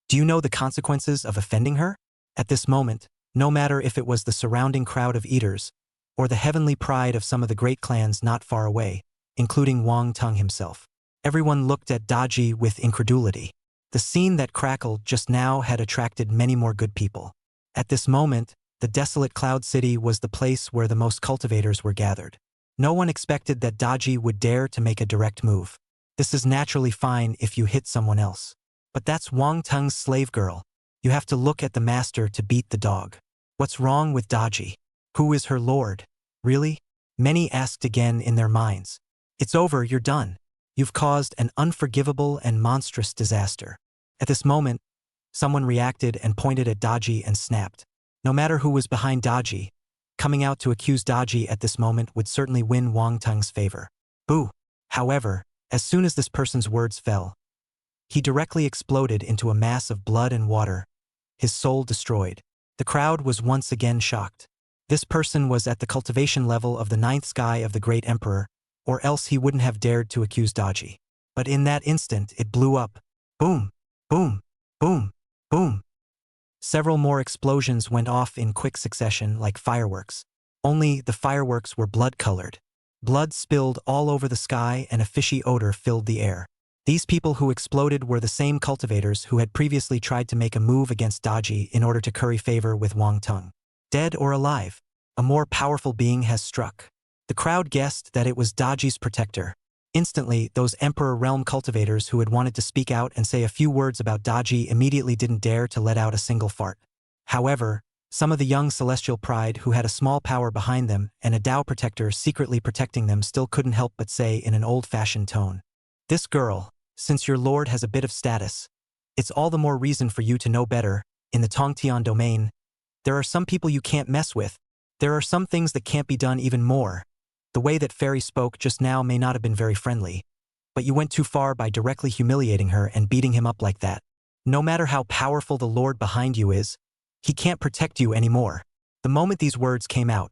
Do you know the consequences of offending her? At this moment, no matter if it was the surrounding crowd of eaters, or the heavenly pride of some of the great clans not far away, including Wang Teng himself, everyone looked at Daji with incredulity. The scene that crackled just now had attracted many more good people. At this moment, the desolate Cloud City was the place where the most cultivators were gathered. No one expected that Daji would dare to make a direct move. This is naturally fine if you hit someone else. But that's Wang Teng's slave girl. You have to look at the master to beat the dog. What's wrong with Daji? Who is her lord? Really? Many asked again in their minds. It's over, you're done. You've caused an unforgivable and monstrous disaster. At this moment, someone reacted and pointed at Daji and snapped. No matter who was behind Daji, coming out to accuse Daji at this moment would certainly win Wang Teng's favor. Boo! However, as soon as this person's words fell, he directly exploded into a mass of blood and water, his soul destroyed. The crowd was once again shocked. This person was at the cultivation level of the 9th sky of the great emperor, or else he wouldn't have dared to accuse Daji. But in that instant it blew up. Boom! Boom! Boom! Boom! Several more explosions went off in quick succession like fireworks. Only the fireworks were blood-colored. Blood spilled all over the sky and a fishy odor filled the air. These people who exploded were the same cultivators who had previously tried to make a move against Daji in order to curry favor with Wang Teng. Dead or alive, a more powerful being has struck. The crowd guessed that it was Daji's protector. Instantly, those Emperor Realm cultivators who had wanted to speak out and say a few words about Daji immediately didn't dare to let out a single fart. However, some of the young Celestial Pride who had a small power behind them and a Dao protector secretly protecting them still couldn't help but say in an old-fashioned tone, "This girl, since your lord has a bit of status, it's all the more reason for you to know better. In the Tongtian domain, there are some people you can't mess with. There are some things that can't be done even more. The way that Fairy spoke just now may not have been very friendly, but you went too far by directly humiliating her and beating him up like that. No matter how powerful the lord behind you is, he can't protect you anymore." The moment these words came out,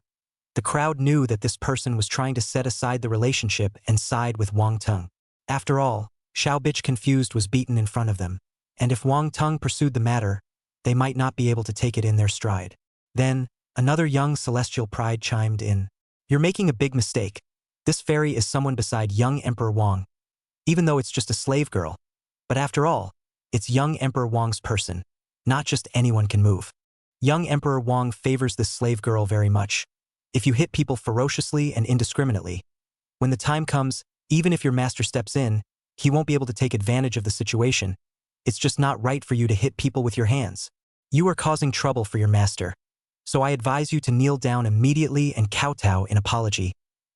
The crowd knew that this person was trying to set aside the relationship and side with Wang Teng. After all, Xiao Bitch confused was beaten in front of them, and if Wang Teng pursued the matter, they might not be able to take it in their stride. Then, another young celestial pride chimed in. You're making a big mistake. This fairy is someone beside young Emperor Wang, even though it's just a slave girl. But after all, it's young Emperor Wang's person. Not just anyone can move. Young Emperor Wang favors this slave girl very much. If you hit people ferociously and indiscriminately, when the time comes, even if your master steps in, he won't be able to take advantage of the situation. It's just not right for you to hit people with your hands. You are causing trouble for your master. So I advise you to kneel down immediately and kowtow in apology,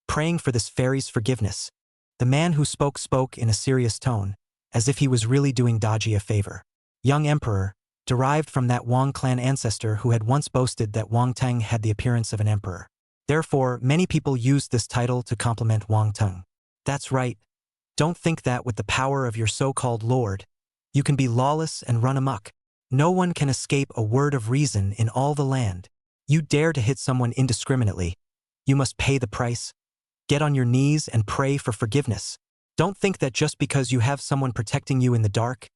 praying for this fairy's forgiveness. The man who spoke in a serious tone, as if he was really doing Daji a favor. Young Emperor, derived from that Wang clan ancestor who had once boasted that Wang Teng had the appearance of an emperor. Therefore, many people used this title to compliment Wang Teng. That's right. Don't think that with the power of your so-called lord, you can be lawless and run amok. No one can escape a word of reason in all the land. You dare to hit someone indiscriminately. You must pay the price. Get on your knees and pray for forgiveness. Don't think that just because you have someone protecting you in the dark,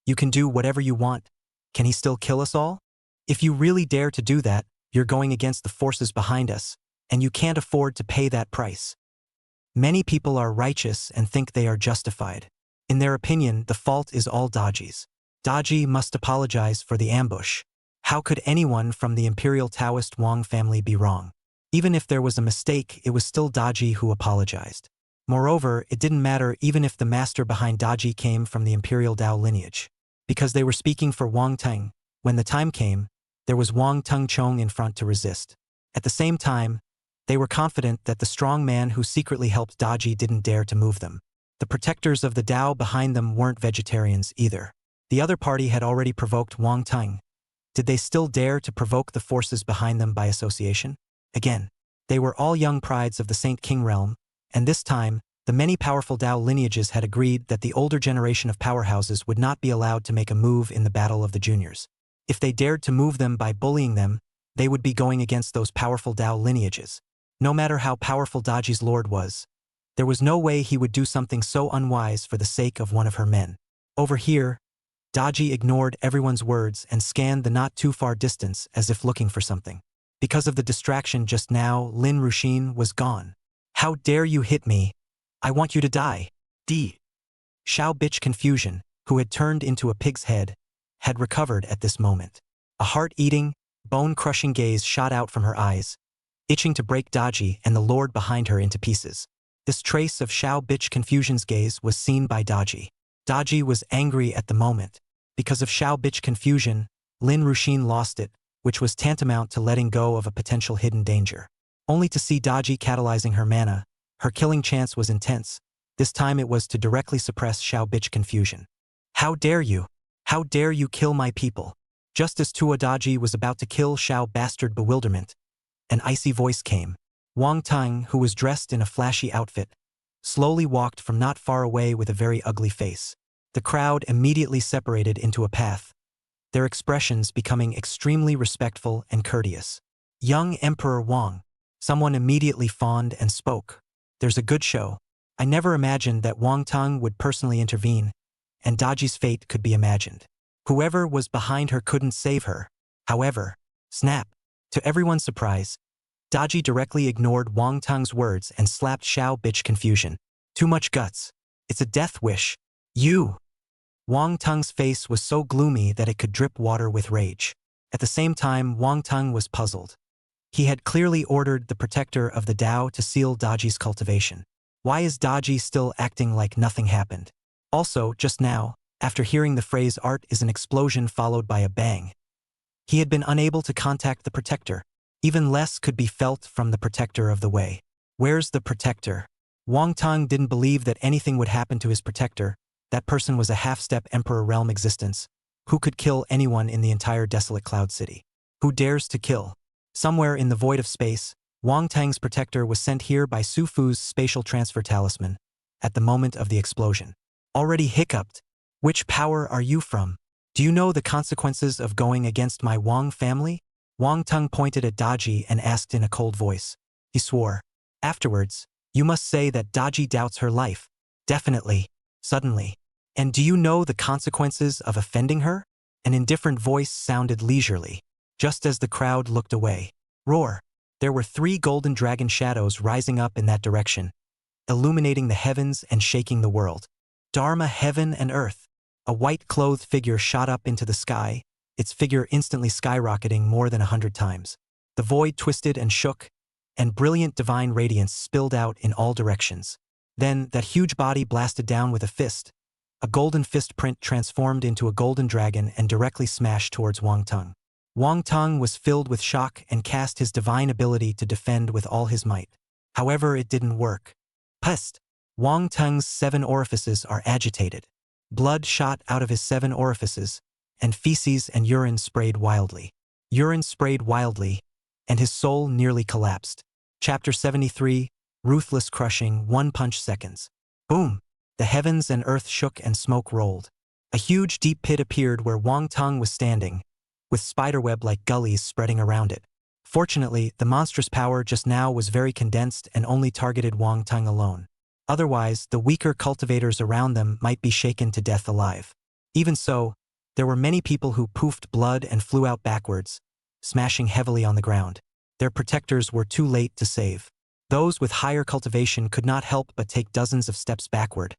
you can do whatever you want. Can he still kill us all? If you really dare to do that, you're going against the forces behind us, and you can't afford to pay that price. Many people are righteous and think they are justified. In their opinion, the fault is all Daji's. Daji must apologize for the ambush. How could anyone from the imperial Taoist Wang family be wrong? Even if there was a mistake, it was still Daji who apologized. Moreover, it didn't matter even if the master behind Daji came from the imperial Dao lineage. Because they were speaking for Wang Teng, when the time came, there was Wang Teng Chong in front to resist. At the same time, they were confident that the strong man who secretly helped Daji didn't dare to move them. The protectors of the Dao behind them weren't vegetarians either. The other party had already provoked Wang Teng. Did they still dare to provoke the forces behind them by association? Again, they were all young prides of the Saint King realm, and this time, the many powerful Dao lineages had agreed that the older generation of powerhouses would not be allowed to make a move in the battle of the juniors. If they dared to move them by bullying them, they would be going against those powerful Dao lineages. No matter how powerful Daji's lord was, there was no way he would do something so unwise for the sake of one of her men. Over here, Daji ignored everyone's words and scanned the not-too-far distance as if looking for something. Because of the distraction just now, Lin Ruxin was gone. How dare you hit me? I want you to die. Xiao Bitch Confusion, who had turned into a pig's head, had recovered at this moment. A heart-eating, bone-crushing gaze shot out from her eyes, itching to break Daji and the lord behind her into pieces. This trace of Xiao Bitch Confusion's gaze was seen by Daji. Daji was angry at the moment. Because of Xiao Bitch Confusion, Lin Ruxin lost it, which was tantamount to letting go of a potential hidden danger. Only to see Daji catalyzing her mana, her killing chance was intense. This time it was to directly suppress Xiao Bitch Confusion. How dare you? How dare you kill my people? Just as Tua Daji was about to kill Xiao Bastard Bewilderment, an icy voice came. Wang Teng, who was dressed in a flashy outfit, slowly walked from not far away with a very ugly face. The crowd immediately separated into a path, their expressions becoming extremely respectful and courteous. Young Emperor Wang, someone immediately fawned and spoke. There's a good show. I never imagined that Wang Teng would personally intervene, and Daji's fate could be imagined. Whoever was behind her couldn't save her. However, snap. To everyone's surprise, Daji directly ignored Wang Teng's words and slapped Xiao Bitch Confusion. Too much guts. It's a death wish. You! Wang Teng's face was so gloomy that it could drip water with rage. At the same time, Wang Teng was puzzled. He had clearly ordered the protector of the Dao to seal Daji's cultivation. Why is Daji still acting like nothing happened? Also, just now, after hearing the phrase "art is an explosion followed by a bang," he had been unable to contact the protector. Even less could be felt from the protector of the way. Where's the protector? Wang Teng didn't believe that anything would happen to his protector. That person was a half-step Emperor realm existence. Who could kill anyone in the entire desolate Cloud City? Who dares to kill? Somewhere in the void of space, Wang Teng's protector was sent here by Su Fu's spatial transfer talisman at the moment of the explosion. Already hiccuped. Which power are you from? Do you know the consequences of going against my Wang family? Wang Teng pointed at Daji and asked in a cold voice. he swore. Afterwards, you must say that Daji doubts her life. Definitely. Suddenly. And do you know the consequences of offending her? An indifferent voice sounded leisurely, just as the crowd looked away. Roar. There were 3 golden dragon shadows rising up in that direction, illuminating the heavens and shaking the world. Dharma, heaven and earth. A white-clothed figure shot up into the sky, its figure instantly skyrocketing more than 100 times. The void twisted and shook, and brilliant divine radiance spilled out in all directions. Then, that huge body blasted down with a fist. A golden fist print transformed into a golden dragon and directly smashed towards Wang Tung. Wang Tung was filled with shock and cast his divine ability to defend with all his might. However, it didn't work. Pest! Wang Tung's 7 orifices are agitated. Blood shot out of his 7 orifices, and feces and urine sprayed wildly. And his soul nearly collapsed. Chapter 73, Ruthless Crushing, 1-punch seconds. Boom! The heavens and earth shook and smoke rolled. A huge deep pit appeared where Wang Tung was standing, with spiderweb-like gullies spreading around it. Fortunately, the monstrous power just now was very condensed and only targeted Wang Tung alone. Otherwise, the weaker cultivators around them might be shaken to death alive. Even so, there were many people who poofed blood and flew out backwards, smashing heavily on the ground. Their protectors were too late to save. Those with higher cultivation could not help but take dozens of steps backward,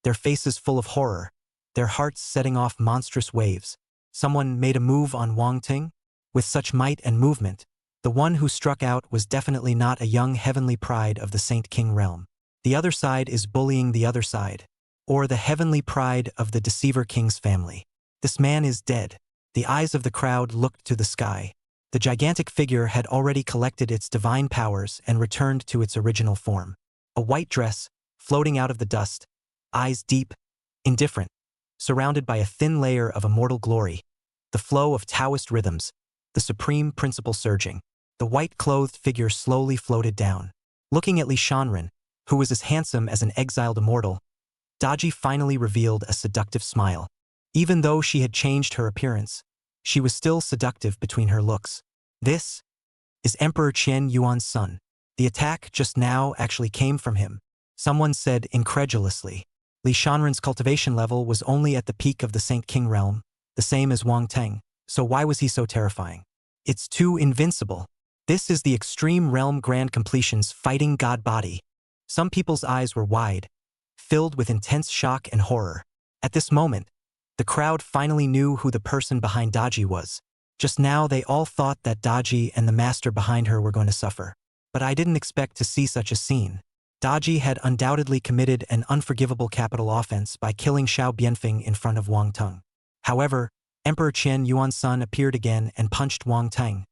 their faces full of horror, their hearts setting off monstrous waves. Someone made a move on Wang Tung? With such might and movement, the one who struck out was definitely not a young heavenly pride of the Saint King realm. The other side is bullying the other side, or the heavenly pride of the Deceiver King's family. This man is dead. The eyes of the crowd looked to the sky. The gigantic figure had already collected its divine powers and returned to its original form. A white dress, floating out of the dust, eyes deep, indifferent, surrounded by a thin layer of immortal glory, the flow of Taoist rhythms, the supreme principle surging. The white-clothed figure slowly floated down. Looking at Li Shanren, who was as handsome as an exiled immortal, Daji finally revealed a seductive smile. Even though she had changed her appearance, she was still seductive between her looks. This is Emperor Qian Yuan's son. The attack just now actually came from him, someone said incredulously. Li Shanren's cultivation level was only at the peak of the Saint King realm, the same as Wang Tung, so why was he so terrifying? It's too invincible. This is the extreme realm grand completion's fighting god body. Some people's eyes were wide, filled with intense shock and horror. At this moment, the crowd finally knew who the person behind Daji was. Just now they all thought that Daji and the master behind her were going to suffer. But I didn't expect to see such a scene. Daji had undoubtedly committed an unforgivable capital offense by killing Xiao Bianfeng in front of Wang Tung. However, Emperor Qian Yuan's son appeared again and punched Wang Tung,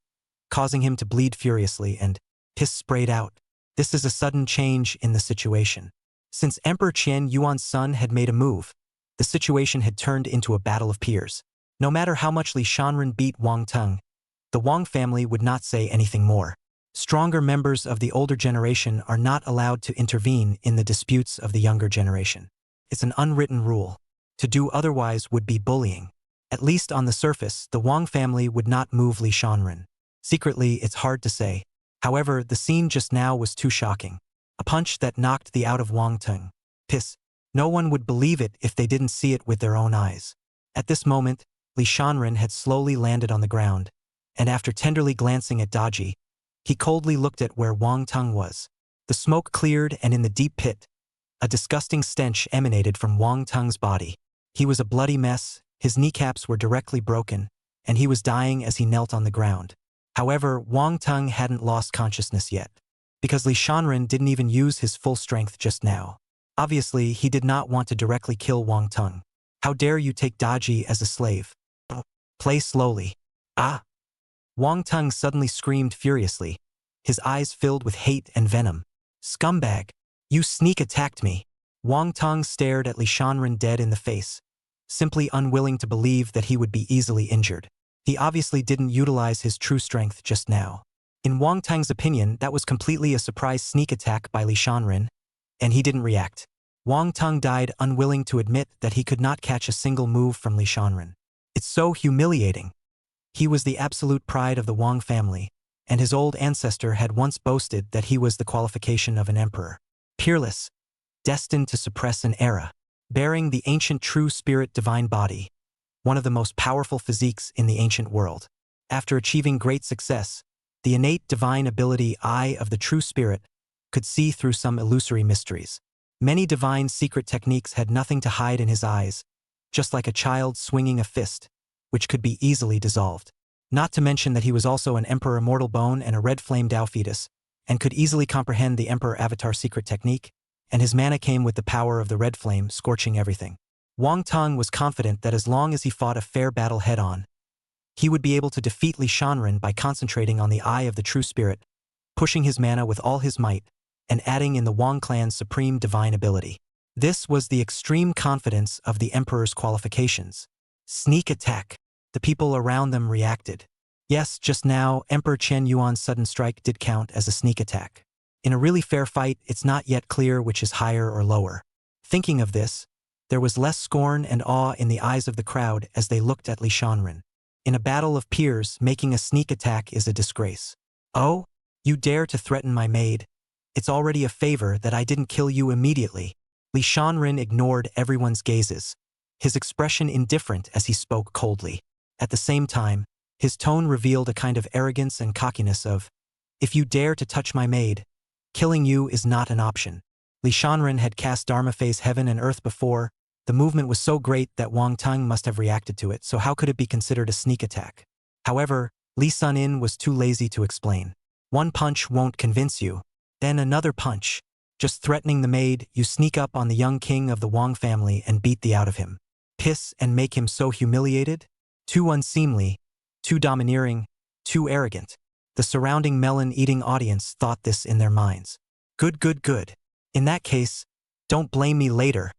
causing him to bleed furiously and piss sprayed out. This is a sudden change in the situation. Since Emperor Qian Yuan's son had made a move, the situation had turned into a battle of peers. No matter how much Li Shanren beat Wang Tung, the Wang family would not say anything more. Stronger members of the older generation are not allowed to intervene in the disputes of the younger generation. It's an unwritten rule. To do otherwise would be bullying. At least on the surface, the Wang family would not move Li Shanren. Secretly, it's hard to say. However, the scene just now was too shocking. A punch that knocked the out of Wang Tung. Piss. No one would believe it if they didn't see it with their own eyes. At this moment, Li Shanren had slowly landed on the ground, and after tenderly glancing at Daji, he coldly looked at where Wang Tung was. The smoke cleared, and in the deep pit, a disgusting stench emanated from Wang Tung's body. He was a bloody mess, his kneecaps were directly broken, and he was dying as he knelt on the ground. However, Wang Tung hadn't lost consciousness yet, because Li Shanren didn't even use his full strength just now. Obviously, he did not want to directly kill Wang Tung. How dare you take Daji as a slave? Play slowly. Ah! Wang Tung suddenly screamed furiously, his eyes filled with hate and venom. Scumbag! You sneak attacked me! Wang Tung stared at Li Shanren dead in the face, simply unwilling to believe that he would be easily injured. He obviously didn't utilize his true strength just now. In Wang Tung's opinion, that was completely a surprise sneak attack by Li Shanren, and he didn't react. Wang Tung died unwilling to admit that he could not catch a single move from Li Shanren. It's so humiliating. He was the absolute pride of the Wang family, and his old ancestor had once boasted that he was the qualification of an emperor. Peerless, destined to suppress an era, bearing the ancient true spirit divine body, one of the most powerful physiques in the ancient world. After achieving great success, the innate divine ability eye of the true spirit could see through some illusory mysteries. Many divine secret techniques had nothing to hide in his eyes, just like a child swinging a fist, which could be easily dissolved. Not to mention that he was also an Emperor Immortal Bone and a Red Flame Dao fetus, and could easily comprehend the Emperor Avatar secret technique, and his mana came with the power of the Red Flame, scorching everything. Wang Tong was confident that as long as he fought a fair battle head-on, he would be able to defeat Li Shanren by concentrating on the eye of the true spirit, pushing his mana with all his might, and adding in the Wang clan's supreme divine ability. This was the extreme confidence of the Emperor's qualifications. Sneak attack. The people around them reacted. Yes, just now, Emperor Chen Yuan's sudden strike did count as a sneak attack. In a really fair fight, it's not yet clear which is higher or lower. Thinking of this, there was less scorn and awe in the eyes of the crowd as they looked at Li Shanren. In a battle of peers, making a sneak attack is a disgrace. Oh? You dare to threaten my maid? It's already a favor that I didn't kill you immediately. Li Shanren ignored everyone's gazes, his expression indifferent as he spoke coldly. At the same time, his tone revealed a kind of arrogance and cockiness of, if you dare to touch my maid, killing you is not an option. Li Shanren had cast Dharma phase heaven and earth before. The movement was so great that Wang Tong must have reacted to it, so how could it be considered a sneak attack? However, Li Sunin was too lazy to explain. One punch won't convince you. Then another punch. Just threatening the maid, you sneak up on the young king of the Wang family and beat the out of him. Piss and make him so humiliated? Too unseemly, too domineering, too arrogant. The surrounding melon-eating audience thought this in their minds. Good, good, good. In that case, don't blame me later.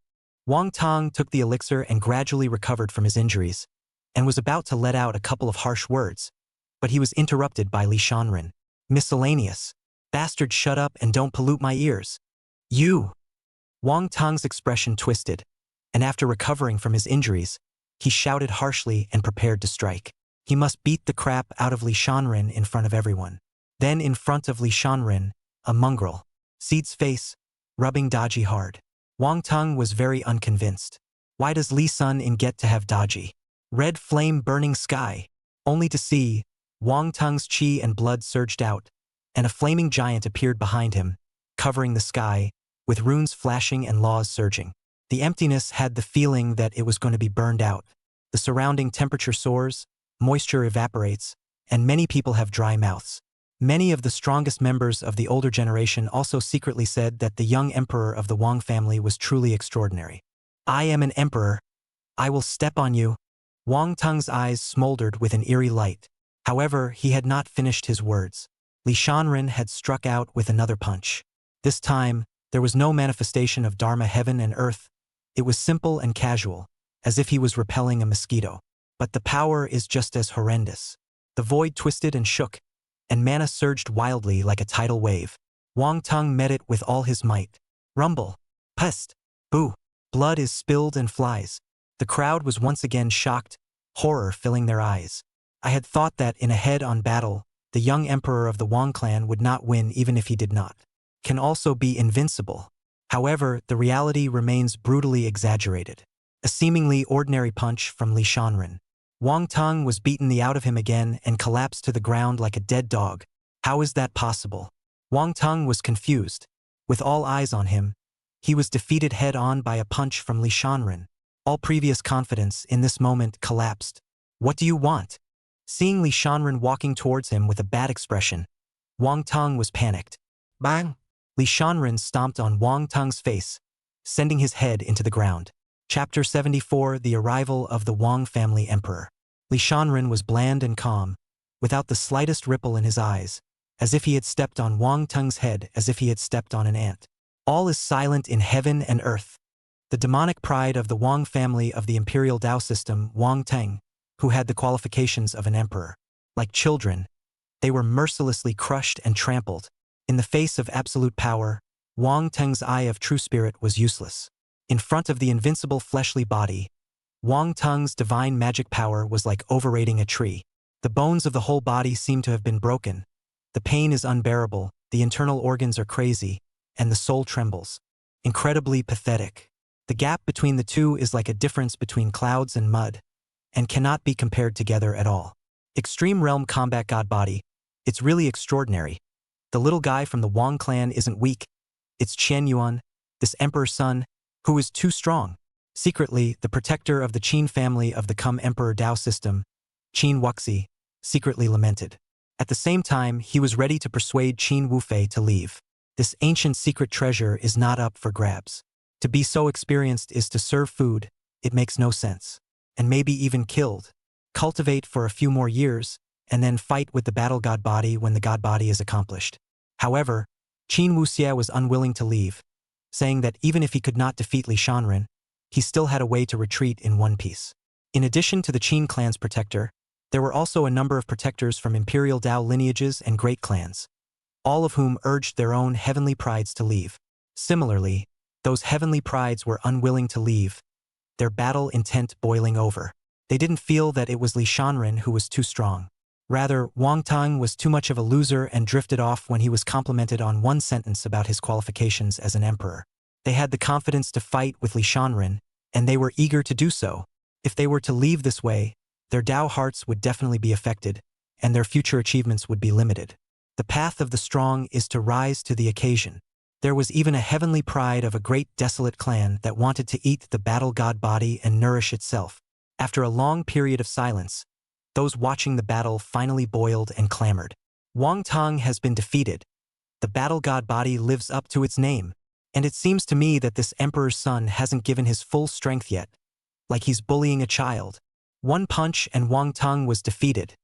Wang Tong took the elixir and gradually recovered from his injuries, and was about to let out a couple of harsh words, but he was interrupted by Li Shanren. Miscellaneous. Bastard, shut up and don't pollute my ears. You! Wang Tong's expression twisted, and after recovering from his injuries, he shouted harshly and prepared to strike. He must beat the crap out of Li Shanren in front of everyone. Then in front of Li Shanren, a mongrel. Seed's face, rubbing Daji hard. Wang Tong was very unconvinced. Why does Li Sunin get to have Daji? Red flame burning sky. Only to see, Wang Tong's chi and blood surged out, and a flaming giant appeared behind him, covering the sky, with runes flashing and laws surging. The emptiness had the feeling that it was going to be burned out. The surrounding temperature soars, moisture evaporates, and many people have dry mouths. Many of the strongest members of the older generation also secretly said that the young emperor of the Wang family was truly extraordinary. I am an emperor. I will step on you. Wang Tong's eyes smoldered with an eerie light. However, he had not finished his words. Li Shanren had struck out with another punch. This time, there was no manifestation of Dharma heaven and earth. It was simple and casual, as if he was repelling a mosquito. But the power is just as horrendous. The void twisted and shook, and mana surged wildly like a tidal wave. Wang Tong met it with all his might. Rumble. Pest. Boo. Blood is spilled and flies. The crowd was once again shocked, horror filling their eyes. I had thought that in a head-on battle, the young emperor of the Wang clan would not win even if he did not. Can also be invincible. However, the reality remains brutally exaggerated. A seemingly ordinary punch from Li Shanren. Wang Tong was beaten the out of him again and collapsed to the ground like a dead dog. How is that possible? Wang Tong was confused. With all eyes on him, he was defeated head-on by a punch from Li Shanren. All previous confidence in this moment collapsed. What do you want? Seeing Li Shanren walking towards him with a bad expression, Wang Tong was panicked. Bang! Li Shanren stomped on Wang Tong's face, sending his head into the ground. Chapter 74: The Arrival of the Wang Family Emperor. Li Shanren was bland and calm, without the slightest ripple in his eyes, as if he had stepped on Wang Tong's head, as if he had stepped on an ant. All is silent in heaven and earth. The demonic pride of the Wang family of the imperial Dao system, Wang Teng, who had the qualifications of an emperor. Like children, they were mercilessly crushed and trampled. In the face of absolute power, Wang Teng's eye of true spirit was useless. In front of the invincible fleshly body, Wang Teng's divine magic power was like overrating a tree. The bones of the whole body seemed to have been broken, The pain is unbearable, the internal organs are crazy, and the soul trembles. Incredibly pathetic. The gap between the two is like a difference between clouds and mud, and cannot be compared together at all. Extreme Realm Combat God Body. It's really extraordinary. The little guy from the Wang clan isn't weak. It's Qian Yuan, this emperor's son, who is too strong. Secretly, the protector of the Qin family of the Come Emperor Dao system, Qin Wuxi, secretly lamented. At the same time, he was ready to persuade Qin Wufei to leave. This ancient secret treasure is not up for grabs. To be so experienced is to serve food, it makes no sense. And maybe even killed. Cultivate for a few more years, and then fight with the battle god body when the god body is accomplished. However, Qin Wuxia was unwilling to leave, saying that even if he could not defeat Li Shanren, he still had a way to retreat in one piece. In addition to the Qin clan's protector, there were also a number of protectors from imperial Dao lineages and great clans, all of whom urged their own heavenly prides to leave. Similarly, those heavenly prides were unwilling to leave, their battle intent boiling over. They didn't feel that it was Li Shanren who was too strong. Rather, Wang Tang was too much of a loser and drifted off when he was complimented on one sentence about his qualifications as an emperor. They had the confidence to fight with Li Shanren, and they were eager to do so. If they were to leave this way, their Dao hearts would definitely be affected, and their future achievements would be limited. The path of the strong is to rise to the occasion. There was even a heavenly pride of a great desolate clan that wanted to eat the battle god body and nourish itself. After a long period of silence, those watching the battle finally boiled and clamored. Wang Tang has been defeated. The battle god body lives up to its name, and it seems to me that this emperor's son hasn't given his full strength yet, like he's bullying a child. One punch and Wang Tang was defeated.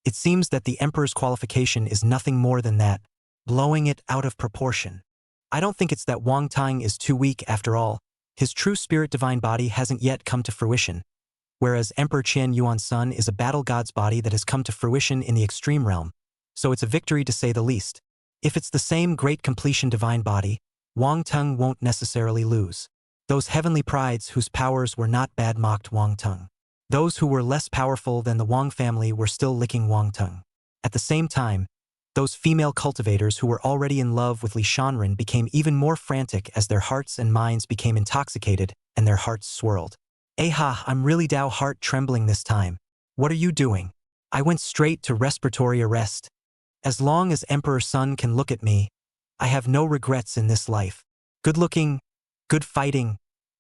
It seems that the emperor's qualification is nothing more than that, blowing it out of proportion. I don't think it's that Wang Tang is too weak after all. His true spirit divine body hasn't yet come to fruition, whereas Emperor Qian Yuan's son is a battle god's body that has come to fruition in the extreme realm, so it's a victory to say the least. If it's the same great completion divine body, Wang Tang won't necessarily lose. Those heavenly prides whose powers were not bad mocked Wang Tang. Those who were less powerful than the Wang family were still licking Wang Tang. At the same time, those female cultivators who were already in love with Li Shanren became even more frantic as their hearts and minds became intoxicated and their hearts swirled. "Aha, I'm really Dao heart trembling this time. What are you doing?" I went straight to respiratory arrest. As long as Emperor Sun can look at me, I have no regrets in this life. Good looking, good fighting,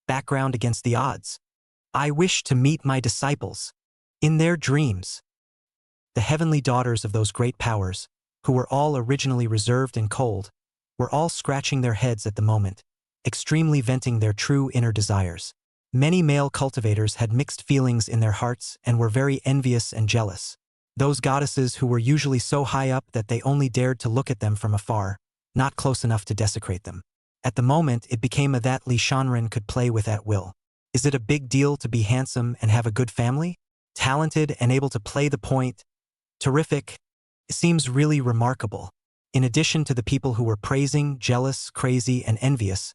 background against the odds. I wish to meet my disciples. In their dreams. The heavenly daughters of those great powers, who were all originally reserved and cold, were all scratching their heads at the moment, extremely venting their true inner desires. Many male cultivators had mixed feelings in their hearts and were very envious and jealous. Those goddesses who were usually so high up that they only dared to look at them from afar, not close enough to desecrate them. At the moment, it became a that Li Shanren could play with at will. Is it a big deal to be handsome and have a good family? Talented and able to play the point? Terrific? It seems really remarkable. In addition to the people who were praising, jealous, crazy, and envious,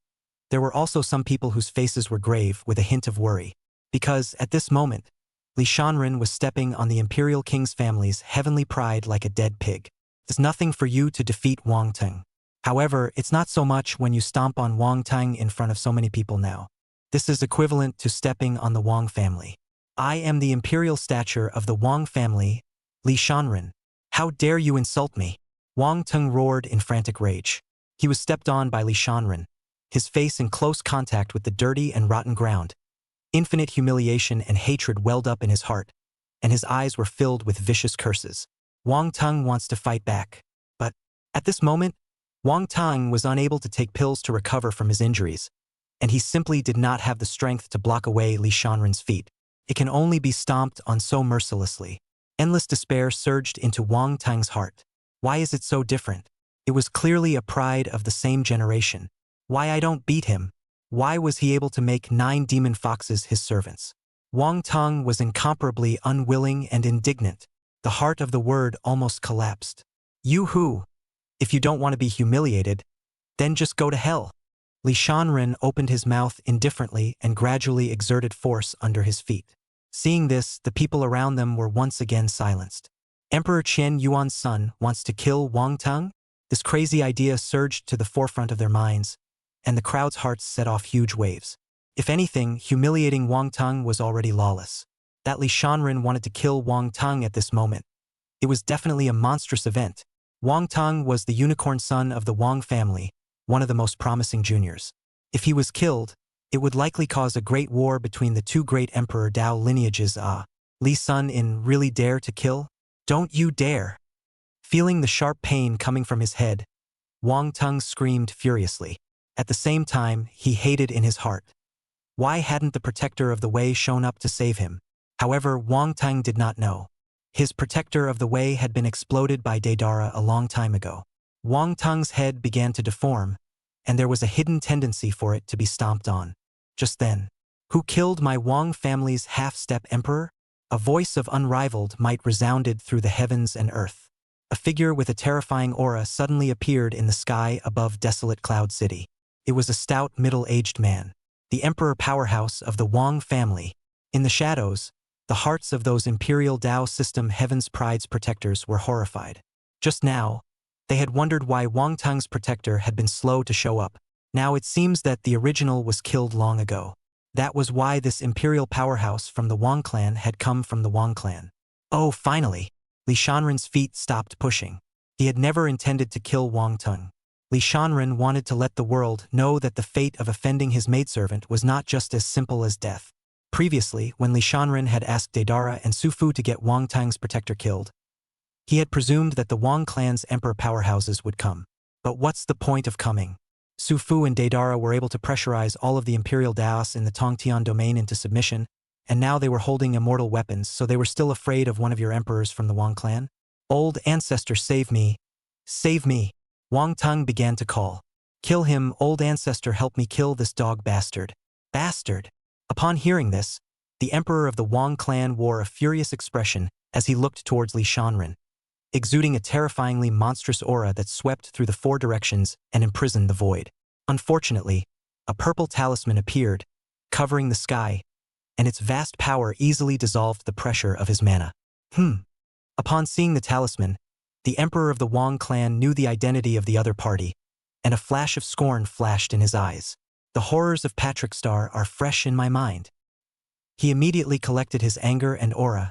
there were also some people whose faces were grave with a hint of worry. Because, at this moment, Li Shanren was stepping on the imperial king's family's heavenly pride like a dead pig. It's nothing for you to defeat Wang Tang. However, it's not so much when you stomp on Wang Tang in front of so many people now. This is equivalent to stepping on the Wang family. I am the imperial stature of the Wang family, Li Shanren. How dare you insult me? Wang Tang roared in frantic rage. He was stepped on by Li Shanren, his face in close contact with the dirty and rotten ground. Infinite humiliation and hatred welled up in his heart, and his eyes were filled with vicious curses. Wang Tang wants to fight back. But, at this moment, Wang Tang was unable to take pills to recover from his injuries, and he simply did not have the strength to block away Li Shanren's feet. It can only be stomped on so mercilessly. Endless despair surged into Wang Tang's heart. Why is it so different? It was clearly a pride of the same generation. Why I don't beat him? Why was he able to make 9 demon foxes his servants? Wang Tang was incomparably unwilling and indignant. The heart of the word almost collapsed. You who? If you don't want to be humiliated, then just go to hell. Li Shanren opened his mouth indifferently and gradually exerted force under his feet. Seeing this, the people around them were once again silenced. Emperor Qian Yuan's son wants to kill Wang Teng? This crazy idea surged to the forefront of their minds, and the crowd's hearts set off huge waves. If anything, humiliating Wang Teng was already lawless. That Li Shanren wanted to kill Wang Teng at this moment. It was definitely a monstrous event. Wang Teng was the unicorn son of the Wang family, one of the most promising juniors. If he was killed, it would likely cause a great war between the two great Emperor Dao lineages. Li Sun in really dare to kill? Don't you dare! Feeling the sharp pain coming from his head, Wang Teng screamed furiously. At the same time, he hated in his heart. Why hadn't the protector of the way shown up to save him? However, Wang Teng did not know. His protector of the way had been exploded by Deidara a long time ago. Wang Teng's head began to deform, and there was a hidden tendency for it to be stomped on. Just then, who killed my Wang family's half-step emperor? A voice of unrivaled might resounded through the heavens and earth. A figure with a terrifying aura suddenly appeared in the sky above desolate Cloud City. It was a stout, middle-aged man, the emperor powerhouse of the Wang family. In the shadows, the hearts of those imperial Dao system Heaven's Pride's protectors were horrified. Just now, they had wondered why Wang Teng's protector had been slow to show up. Now it seems that the original was killed long ago. That was why this imperial powerhouse from the Wang clan had come from the Wang clan. Oh, finally! Li Shanren's feet stopped pushing. He had never intended to kill Wang Teng. Li Shanren wanted to let the world know that the fate of offending his maidservant was not just as simple as death. Previously, when Li Shanren had asked Deidara and Su Fu to get Wang Teng's protector killed, he had presumed that the Wang clan's emperor powerhouses would come. But what's the point of coming? Su Fu and Deidara were able to pressurize all of the imperial Daos in the Tongtian domain into submission, and now they were holding immortal weapons, so they were still afraid of one of your emperors from the Wang clan? Old ancestor, save me! Save me! Wang Teng began to call. Kill him, old ancestor, help me kill this dog bastard. Bastard! Upon hearing this, the emperor of the Wang clan wore a furious expression as he looked towards Li Shanren, exuding a terrifyingly monstrous aura that swept through the four directions and imprisoned the void. Unfortunately, a purple talisman appeared, covering the sky, and its vast power easily dissolved the pressure of his mana. Upon seeing the talisman, the emperor of the Wang clan knew the identity of the other party, and a flash of scorn flashed in his eyes. The horrors of Patrick Star are fresh in my mind. He immediately collected his anger and aura,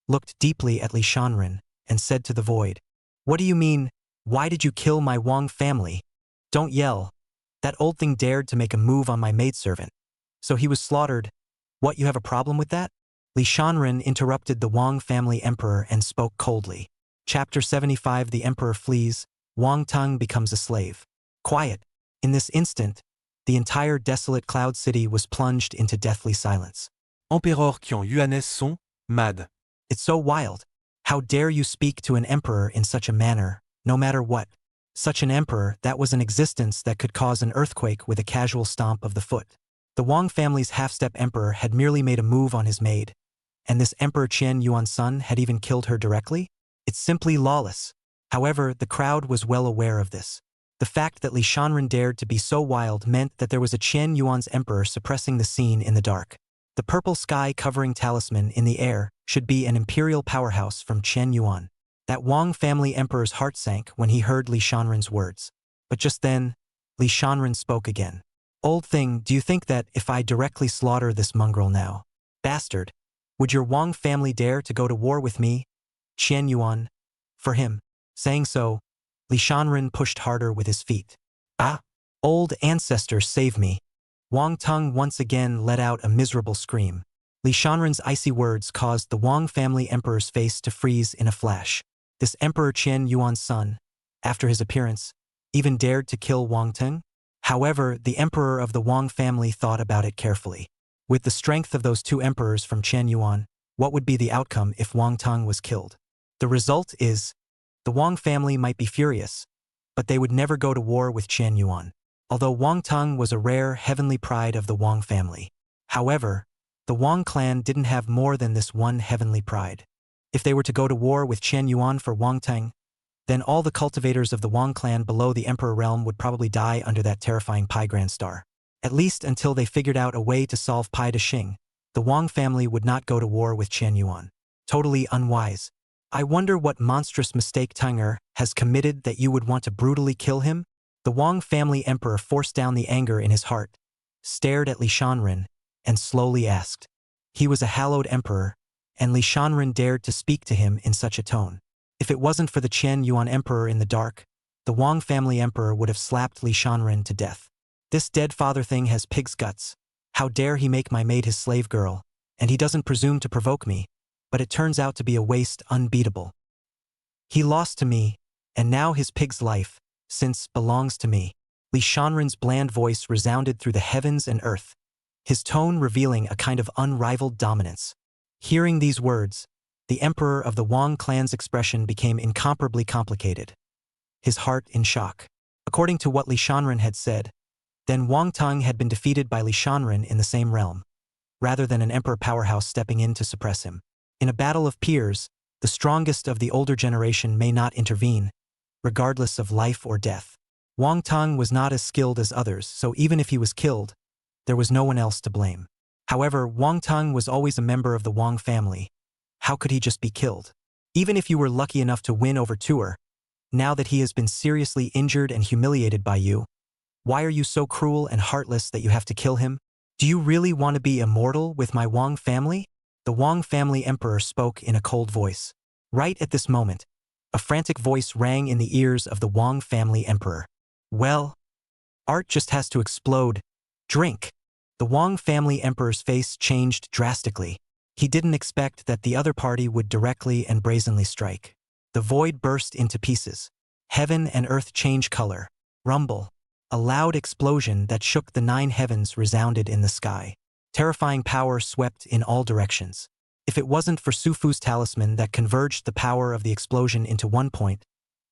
looked deeply at Li Shanren, and said to the void, "What do you mean? Why did you kill my Wang family? Don't yell. That old thing dared to make a move on my maidservant. So he was slaughtered. What, you have a problem with that?" Li Shanren interrupted the Wang family emperor and spoke coldly. Chapter 75. The emperor flees. Wang Teng becomes a slave. Quiet. In this instant, the entire desolate Cloud City was plunged into deathly silence. Empereur Qian Yuan's son, mad. It's so wild. How dare you speak to an emperor in such a manner, no matter what? Such an emperor, that was an existence that could cause an earthquake with a casual stomp of the foot. The Wang family's half-step emperor had merely made a move on his maid, and this Emperor Qian Yuan's son had even killed her directly? It's simply lawless. However, the crowd was well aware of this. The fact that Li Shanren dared to be so wild meant that there was a Qian Yuan's emperor suppressing the scene in the dark. The purple sky covering talisman in the air should be an imperial powerhouse from Qian Yuan. That Wang family emperor's heart sank when he heard Li Shanren's words. But just then, Li Shanren spoke again. Old thing, do you think that if I directly slaughter this mongrel now, bastard, would your Wang family dare to go to war with me, Qian Yuan, for him? Saying so, Li Shanren pushed harder with his feet. Ah! Old ancestor, save me! Wang Teng once again let out a miserable scream. Li Shanren's icy words caused the Wang family emperor's face to freeze in a flash. This Emperor Qian Yuan's son, after his appearance, even dared to kill Wang Teng? However, the emperor of the Wang family thought about it carefully. With the strength of those two emperors from Qian Yuan, what would be the outcome if Wang Teng was killed? The result is, the Wang family might be furious, but they would never go to war with Qian Yuan. Although Wang Teng was a rare heavenly pride of the Wang family. However, the Wang clan didn't have more than this one heavenly pride. If they were to go to war with Qian Yuan for Wang Teng, then all the cultivators of the Wang clan below the Emperor realm would probably die under that terrifying Pi Grand Star. At least until they figured out a way to solve Pi Da Xing, the Wang family would not go to war with Qian Yuan. Totally unwise. I wonder what monstrous mistake Tanger has committed that you would want to brutally kill him? The Wang family emperor forced down the anger in his heart, stared at Li Shanren, and slowly asked. He was a hallowed emperor, and Li Shanren dared to speak to him in such a tone. If it wasn't for the Qian Yuan emperor in the dark, the Wang family emperor would have slapped Li Shanren to death. This dead father thing has pig's guts. How dare he make my maid his slave girl, and he doesn't presume to provoke me, but it turns out to be a waste unbeatable. He lost to me, and now his pig's life, since, belongs to me. Li Shanren's bland voice resounded through the heavens and earth, his tone revealing a kind of unrivaled dominance. Hearing these words, the emperor of the Wang clan's expression became incomparably complicated, his heart in shock. According to what Li Shanren had said, then Wang Tang had been defeated by Li Shanren in the same realm, rather than an emperor powerhouse stepping in to suppress him. In a battle of peers, the strongest of the older generation may not intervene, regardless of life or death. Wang Tang was not as skilled as others, so even if he was killed, there was no one else to blame. However, Wang Tang was always a member of the Wang family. How could he just be killed? Even if you were lucky enough to win over Tuer, now that he has been seriously injured and humiliated by you, why are you so cruel and heartless that you have to kill him? Do you really want to be immortal with my Wang family? The Wang family emperor spoke in a cold voice. Right at this moment, a frantic voice rang in the ears of the Wang family emperor. Well, art just has to explode. Drink. The Wang family emperor's face changed drastically. He didn't expect that the other party would directly and brazenly strike. The void burst into pieces. Heaven and earth change color. Rumble. A loud explosion that shook the 9 heavens resounded in the sky. Terrifying power swept in all directions. If it wasn't for Sufu's talisman that converged the power of the explosion into one point,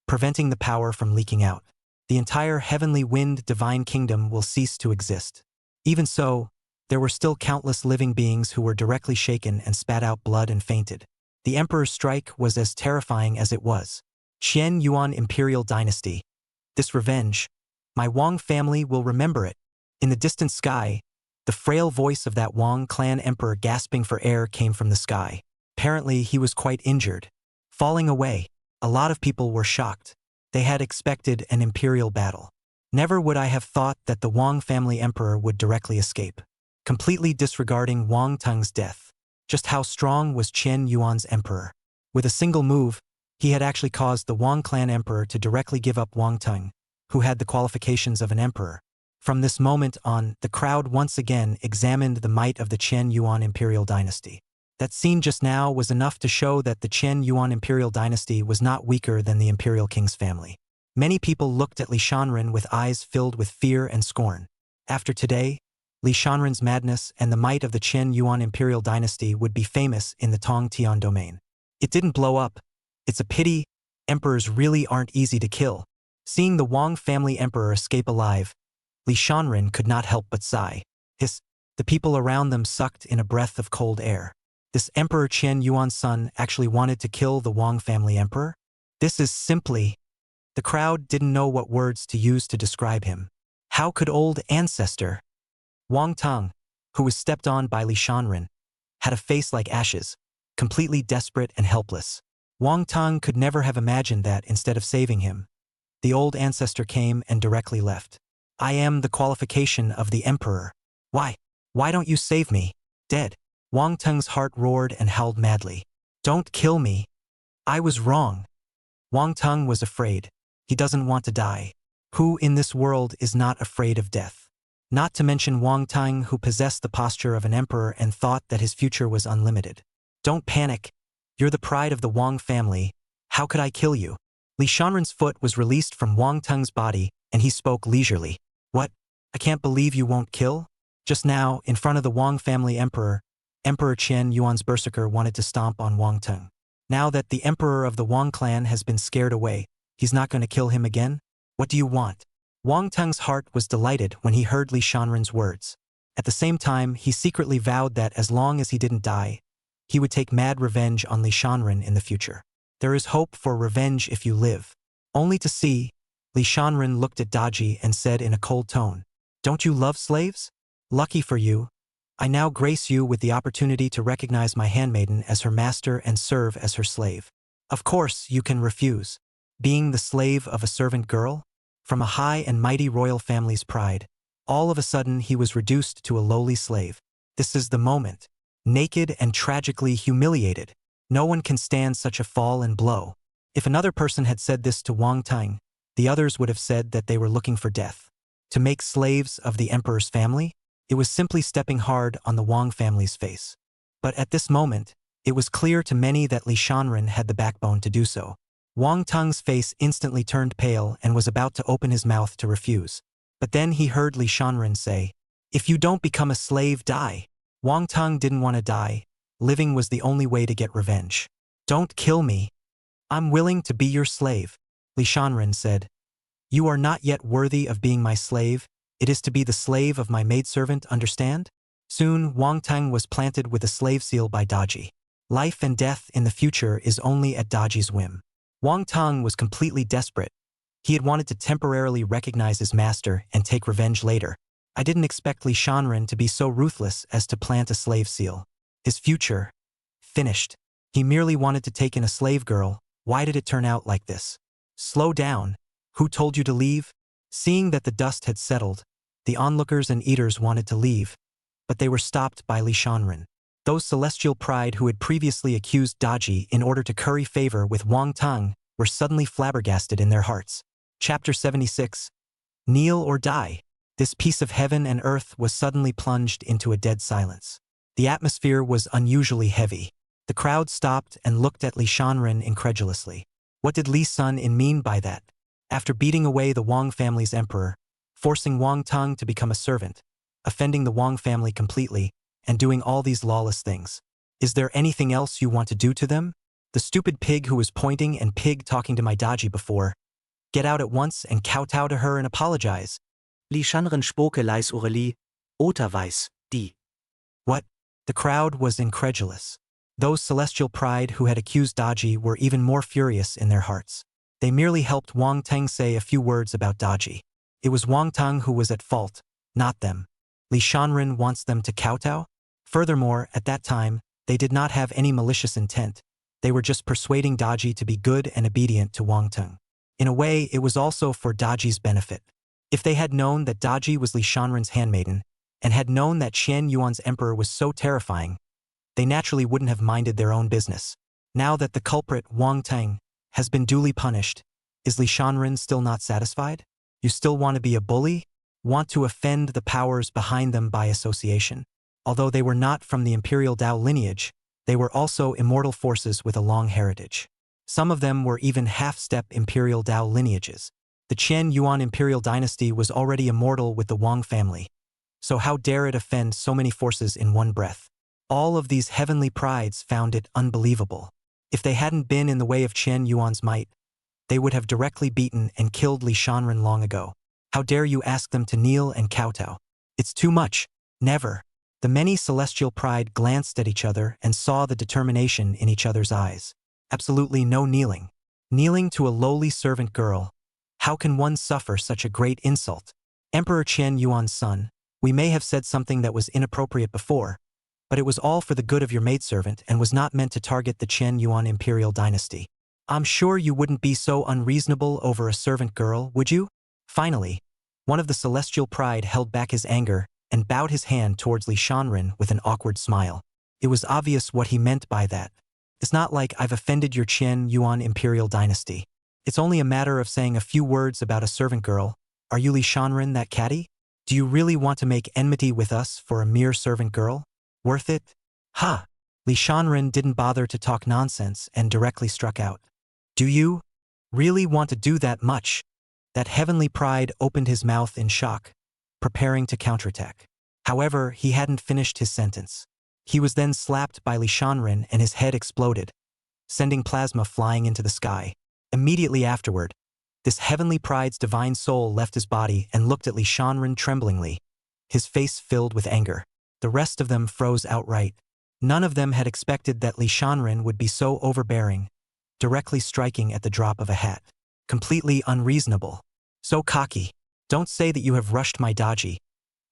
preventing the power from leaking out, the entire heavenly wind divine kingdom will cease to exist. Even so, there were still countless living beings who were directly shaken and spat out blood and fainted. The emperor's strike was as terrifying as it was. Qian Yuan Imperial Dynasty. This revenge, my Wang family will remember it. In the distant sky, the frail voice of that Wang clan emperor gasping for air came from the sky. Apparently, he was quite injured. Falling away, a lot of people were shocked. They had expected an imperial battle. Never would I have thought that the Wang family emperor would directly escape, completely disregarding Wang Tung's death. Just how strong was Qian Yuan's emperor? With a single move, he had actually caused the Wang clan emperor to directly give up Wang Tung, who had the qualifications of an emperor. From this moment on, the crowd once again examined the might of the Qian Yuan Imperial Dynasty. That scene just now was enough to show that the Qian Yuan Imperial Dynasty was not weaker than the Imperial King's family. Many people looked at Li Shanren with eyes filled with fear and scorn. After today, Li Shanren's madness and the might of the Qian Yuan Imperial Dynasty would be famous in the Tongtian domain. It didn't blow up. It's a pity. Emperors really aren't easy to kill. Seeing the Wang family emperor escape alive, Li Shanren could not help but sigh. The people around them sucked in a breath of cold air. This Emperor Qian Yuan's son actually wanted to kill the Wang family emperor? This is simply... The crowd didn't know what words to use to describe him. How could old ancestor Wang Tang, who was stepped on by Li Shanren, had a face like ashes, completely desperate and helpless. Wang Tang could never have imagined that instead of saving him, the old ancestor came and directly left. I am the qualification of the emperor. Why? Why don't you save me? Dead. Wang Tung's heart roared and howled madly. Don't kill me. I was wrong. Wang Tung was afraid. He doesn't want to die. Who in this world is not afraid of death? Not to mention Wang Tung, who possessed the posture of an emperor and thought that his future was unlimited. Don't panic. You're the pride of the Wang family. How could I kill you? Li Shanren's foot was released from Wang Tung's body, and he spoke leisurely. What? I can't believe you won't kill? Just now, in front of the Wang family emperor, Emperor Qian Yuan's berserker wanted to stomp on Wang Tung. Now that the emperor of the Wang clan has been scared away, he's not going to kill him again? What do you want? Wang Tung's heart was delighted when he heard Li Shanren's words. At the same time, he secretly vowed that as long as he didn't die, he would take mad revenge on Li Shanren in the future. There is hope for revenge if you live. Only to see, Li Shanren looked at Daji and said in a cold tone, Don't you love slaves? Lucky for you, I now grace you with the opportunity to recognize my handmaiden as her master and serve as her slave. Of course, you can refuse. Being the slave of a servant girl? From a high and mighty royal family's pride, all of a sudden he was reduced to a lowly slave. This is the moment. Naked and tragically humiliated. No one can stand such a fall and blow. If another person had said this to Wang Tang, the others would have said that they were looking for death. To make slaves of the emperor's family? It was simply stepping hard on the Wang family's face. But at this moment, it was clear to many that Li Shanren had the backbone to do so. Wang Tang's face instantly turned pale and was about to open his mouth to refuse. But then he heard Li Shanren say, "If you don't become a slave, die." Wang Tang didn't want to die. Living was the only way to get revenge. "Don't kill me. I'm willing to be your slave," Li Shanren said. "You are not yet worthy of being my slave. It is to be the slave of my maidservant, understand?" Soon, Wang Tang was planted with a slave seal by Daji. Life and death in the future is only at Daji's whim. Wang Tang was completely desperate. He had wanted to temporarily recognize his master and take revenge later. I didn't expect Li Shanren to be so ruthless as to plant a slave seal. His future. Finished. He merely wanted to take in a slave girl. Why did it turn out like this? Slow down. Who told you to leave? Seeing that the dust had settled, the onlookers and eaters wanted to leave, but they were stopped by Li Shanren. Those celestial pride who had previously accused Daji in order to curry favor with Wang Tang were suddenly flabbergasted in their hearts. Chapter 76. Kneel or die. This piece of heaven and earth was suddenly plunged into a dead silence. The atmosphere was unusually heavy. The crowd stopped and looked at Li Shanren incredulously. What did Li Sun mean by that? After beating away the Wang family's emperor, forcing Wang Tang to become a servant, offending the Wang family completely, and doing all these lawless things. Is there anything else you want to do to them? The stupid pig who was pointing and pig talking to my Daji before. Get out at once and kowtow to her and apologize. Li Shanren spoke leis Aurelie, Ota weiß, die. What? The crowd was incredulous. Those celestial pride who had accused Daji were even more furious in their hearts. They merely helped Wang Tang say a few words about Daji. It was Wang Tang who was at fault, not them. Li Shanren wants them to kowtow? Furthermore, at that time, they did not have any malicious intent. They were just persuading Daji to be good and obedient to Wang Tang. In a way, it was also for Daji's benefit. If they had known that Daji was Li Shanren's handmaiden, and had known that Qian Yuan's emperor was so terrifying, they naturally wouldn't have minded their own business. Now that the culprit, Wang Tang, has been duly punished, is Li Shanren still not satisfied? You still want to be a bully? Want to offend the powers behind them by association? Although they were not from the imperial Dao lineage, they were also immortal forces with a long heritage. Some of them were even half-step imperial Dao lineages. The Qian Yuan imperial dynasty was already immortal with the Wang family. So how dare it offend so many forces in one breath? All of these heavenly prides found it unbelievable. If they hadn't been in the way of Qian Yuan's might, they would have directly beaten and killed Li Shanren long ago. How dare you ask them to kneel and kowtow? It's too much. Never. The many celestial pride glanced at each other and saw the determination in each other's eyes. Absolutely no kneeling. Kneeling to a lowly servant girl. How can one suffer such a great insult? Emperor Qian Yuan's son, we may have said something that was inappropriate before, but it was all for the good of your maidservant and was not meant to target the Qian Yuan imperial dynasty. I'm sure you wouldn't be so unreasonable over a servant girl, would you? Finally, one of the celestial pride held back his anger and bowed his hand towards Li Shanren with an awkward smile. It was obvious what he meant by that. It's not like I've offended your Qian Yuan imperial dynasty. It's only a matter of saying a few words about a servant girl. Are you Li Shanren that catty? Do you really want to make enmity with us for a mere servant girl? Worth it? Ha! Li Shanren didn't bother to talk nonsense and directly struck out. Do you really want to do that much? That heavenly pride opened his mouth in shock, preparing to counterattack. However, he hadn't finished his sentence. He was then slapped by Li Shanren and his head exploded, sending plasma flying into the sky. Immediately afterward, this heavenly pride's divine soul left his body and looked at Li Shanren tremblingly, his face filled with anger. The rest of them froze outright. None of them had expected that Li Shanren would be so overbearing, directly striking at the drop of a hat. Completely unreasonable. So cocky. Don't say that you have rushed my Daji.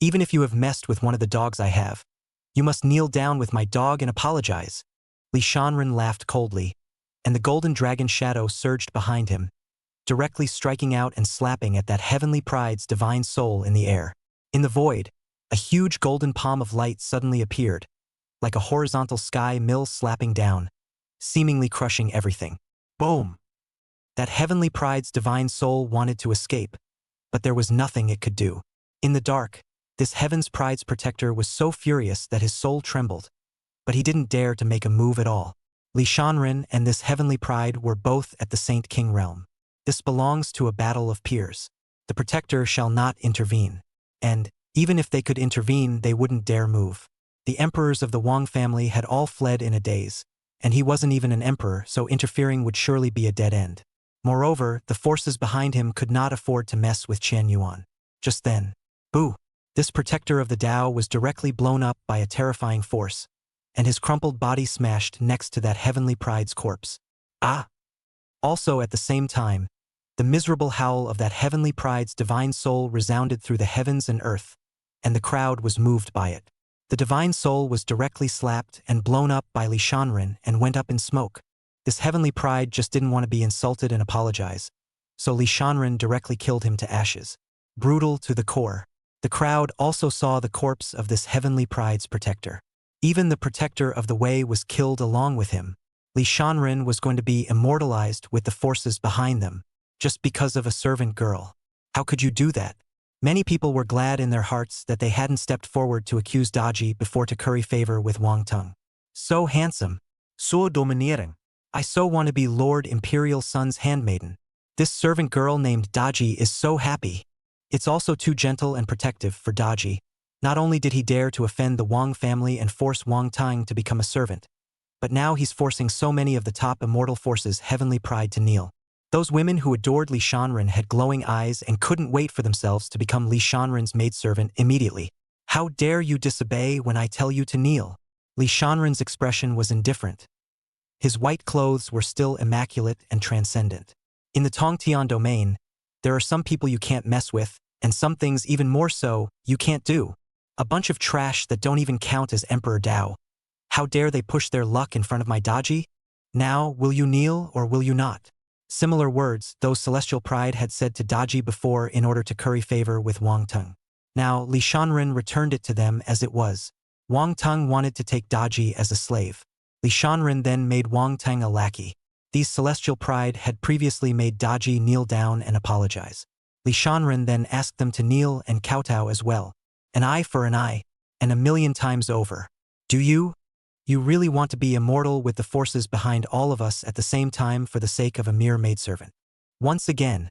Even if you have messed with one of the dogs I have, you must kneel down with my dog and apologize. Li Shanren laughed coldly. and the golden dragon shadow surged behind him, directly striking out and slapping at that heavenly pride's divine soul in the air. In the void, a huge golden palm of light suddenly appeared, like a horizontal sky mill slapping down, seemingly crushing everything. Boom! That heavenly pride's divine soul wanted to escape, but there was nothing it could do. In the dark, this heaven's pride's protector was so furious that his soul trembled, but he didn't dare to make a move at all. Li Shanren and this heavenly pride were both at the Saint King realm. This belongs to a battle of peers. The protector shall not intervene. And, even if they could intervene, they wouldn't dare move. The emperors of the Wang family had all fled in a daze, and he wasn't even an emperor, so interfering would surely be a dead end. Moreover, the forces behind him could not afford to mess with Qian Yuan. Just then, boo! This protector of the Tao was directly blown up by a terrifying force, and his crumpled body smashed next to that heavenly pride's corpse. Ah! Also at the same time, the miserable howl of that heavenly pride's divine soul resounded through the heavens and earth, and the crowd was moved by it. The divine soul was directly slapped and blown up by Li Shanren and went up in smoke. This heavenly pride just didn't want to be insulted and apologize, so Li Shanren directly killed him to ashes. Brutal to the core. The crowd also saw the corpse of this heavenly pride's protector. Even the protector of the way was killed along with him. Li Shanren was going to be immortalized with the forces behind them, just because of a servant girl. How could you do that? Many people were glad in their hearts that they hadn't stepped forward to accuse Daji before to curry favor with Wang Tung. So handsome. So domineering. I so want to be Lord Imperial Sun's handmaiden. This servant girl named Daji is so happy. It's also too gentle and protective for Daji. Not only did he dare to offend the Wang family and force Wang Tung to become a servant, but now he's forcing so many of the top immortal forces' heavenly pride to kneel. Those women who adored Li Shanren had glowing eyes and couldn't wait for themselves to become Li Shanren's maidservant immediately. How dare you disobey when I tell you to kneel? Li Shanren's expression was indifferent. His white clothes were still immaculate and transcendent. In the Tongtian domain, there are some people you can't mess with, and some things even more so, you can't do. A bunch of trash that don't even count as Emperor Dao. How dare they push their luck in front of my Daji? Now, will you kneel or will you not? Similar words those celestial pride had said to Daji before in order to curry favor with Wang Tung. Now, Li Shanren returned it to them as it was. Wang Tung wanted to take Daji as a slave. Li Shanren then made Wang Tung a lackey. These celestial pride had previously made Daji kneel down and apologize. Li Shanren then asked them to kneel and kowtow as well. An eye for an eye, and 1,000,000 times over. Do you? You really want to be immortal with the forces behind all of us at the same time for the sake of a mere maidservant? Once again,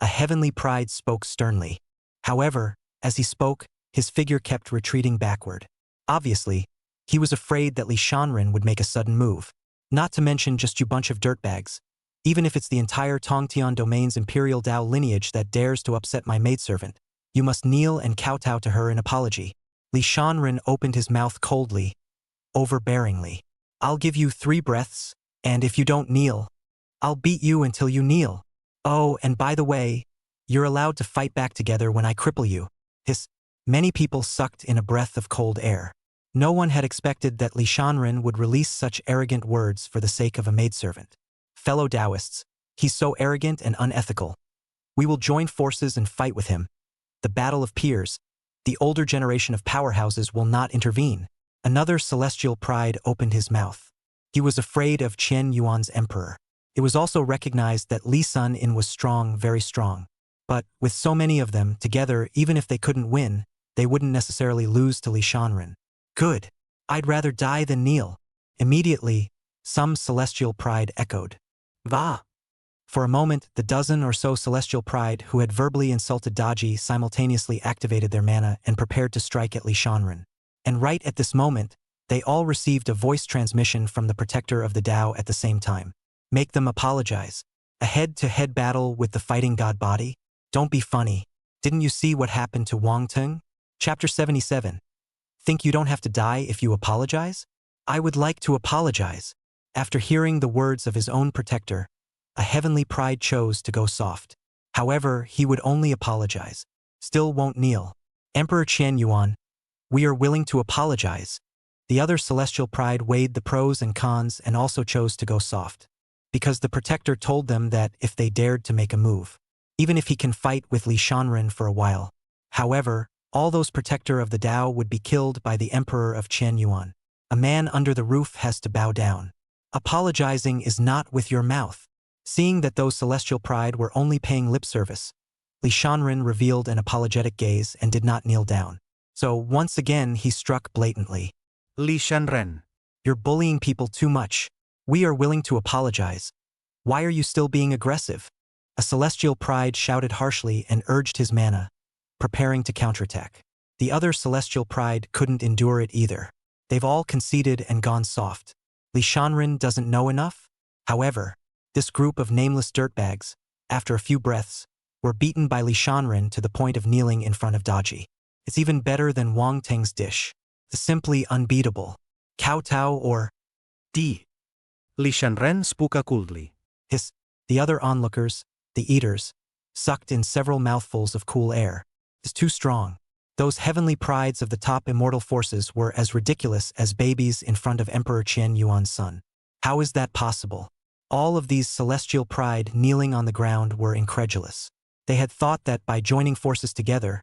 a heavenly pride spoke sternly. However, as he spoke, his figure kept retreating backward. Obviously, he was afraid that Li Shanren would make a sudden move. Not to mention just you bunch of dirtbags. Even if it's the entire Tongtian domain's imperial Dao lineage that dares to upset my maidservant, you must kneel and kowtow to her in apology. Li Shanren opened his mouth coldly, overbearingly. I'll give you 3 breaths, and if you don't kneel, I'll beat you until you kneel. Oh, and by the way, you're allowed to fight back together when I cripple you. Hiss. Many people sucked in a breath of cold air. No one had expected that Li Shanren would release such arrogant words for the sake of a maidservant. Fellow Taoists, he's so arrogant and unethical. We will join forces and fight with him. The battle of peers. The older generation of powerhouses will not intervene. Another celestial pride opened his mouth. He was afraid of Qian Yuan's emperor. It was also recognized that Li Sun-in was strong, very strong. But, with so many of them together, even if they couldn't win, they wouldn't necessarily lose to Li Shanren. Good. I'd rather die than kneel. Immediately, some celestial pride echoed. Va! For a moment, the dozen or so celestial pride who had verbally insulted Daji simultaneously activated their mana and prepared to strike at Li Shanren. And right at this moment, they all received a voice transmission from the protector of the Tao at the same time. Make them apologize. A head-to-head battle with the fighting god body? Don't be funny. Didn't you see what happened to Wang Tung? Chapter 77. Think you don't have to die if you apologize? I would like to apologize. After hearing the words of his own protector, a heavenly pride chose to go soft. However, he would only apologize. Still won't kneel. Emperor Qian Yuan, we are willing to apologize. The other celestial pride weighed the pros and cons and also chose to go soft. because the protector told them that if they dared to make a move, even if he can fight with Li Shanren for a while. However, all those protector of the Tao would be killed by the emperor of Qian Yuan. A man under the roof has to bow down. Apologizing is not with your mouth. Seeing that those celestial pride were only paying lip service, Li Shanren revealed an apologetic gaze and did not kneel down. So once again he struck blatantly. Li Shanren. You're bullying people too much. We are willing to apologize. Why are you still being aggressive? A celestial pride shouted harshly and urged his mana, preparing to counterattack. The other celestial pride couldn't endure it either. They've all conceded and gone soft. Li Shanren doesn't know enough? However, this group of nameless dirtbags, after a few breaths, were beaten by Li Shanren to the point of kneeling in front of Daji. It's even better than Wang Teng's dish. The simply unbeatable. Kowtow or D. Li Shanren spoke coldly. hiss. The other onlookers, the eaters, sucked in several mouthfuls of cool air. It's too strong. Those heavenly prides of the top immortal forces were as ridiculous as babies in front of Emperor Qian Yuan's son. How is that possible? All of these celestial pride kneeling on the ground were incredulous. They had thought that by joining forces together,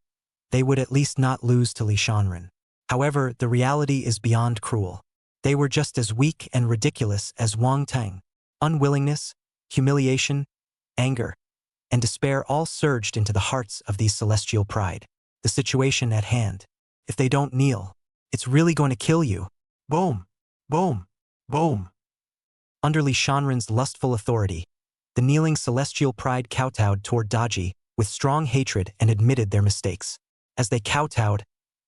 they would at least not lose to Li Shanren. However, the reality is beyond cruel. They were just as weak and ridiculous as Wang Teng. Unwillingness, humiliation, anger, and despair all surged into the hearts of these celestial pride. The situation at hand. If they don't kneel, it's really going to kill you. Boom! Boom! Boom! Under Li Shanren's lustful authority, the kneeling celestial pride kowtowed toward Daji with strong hatred and admitted their mistakes. As they kowtowed,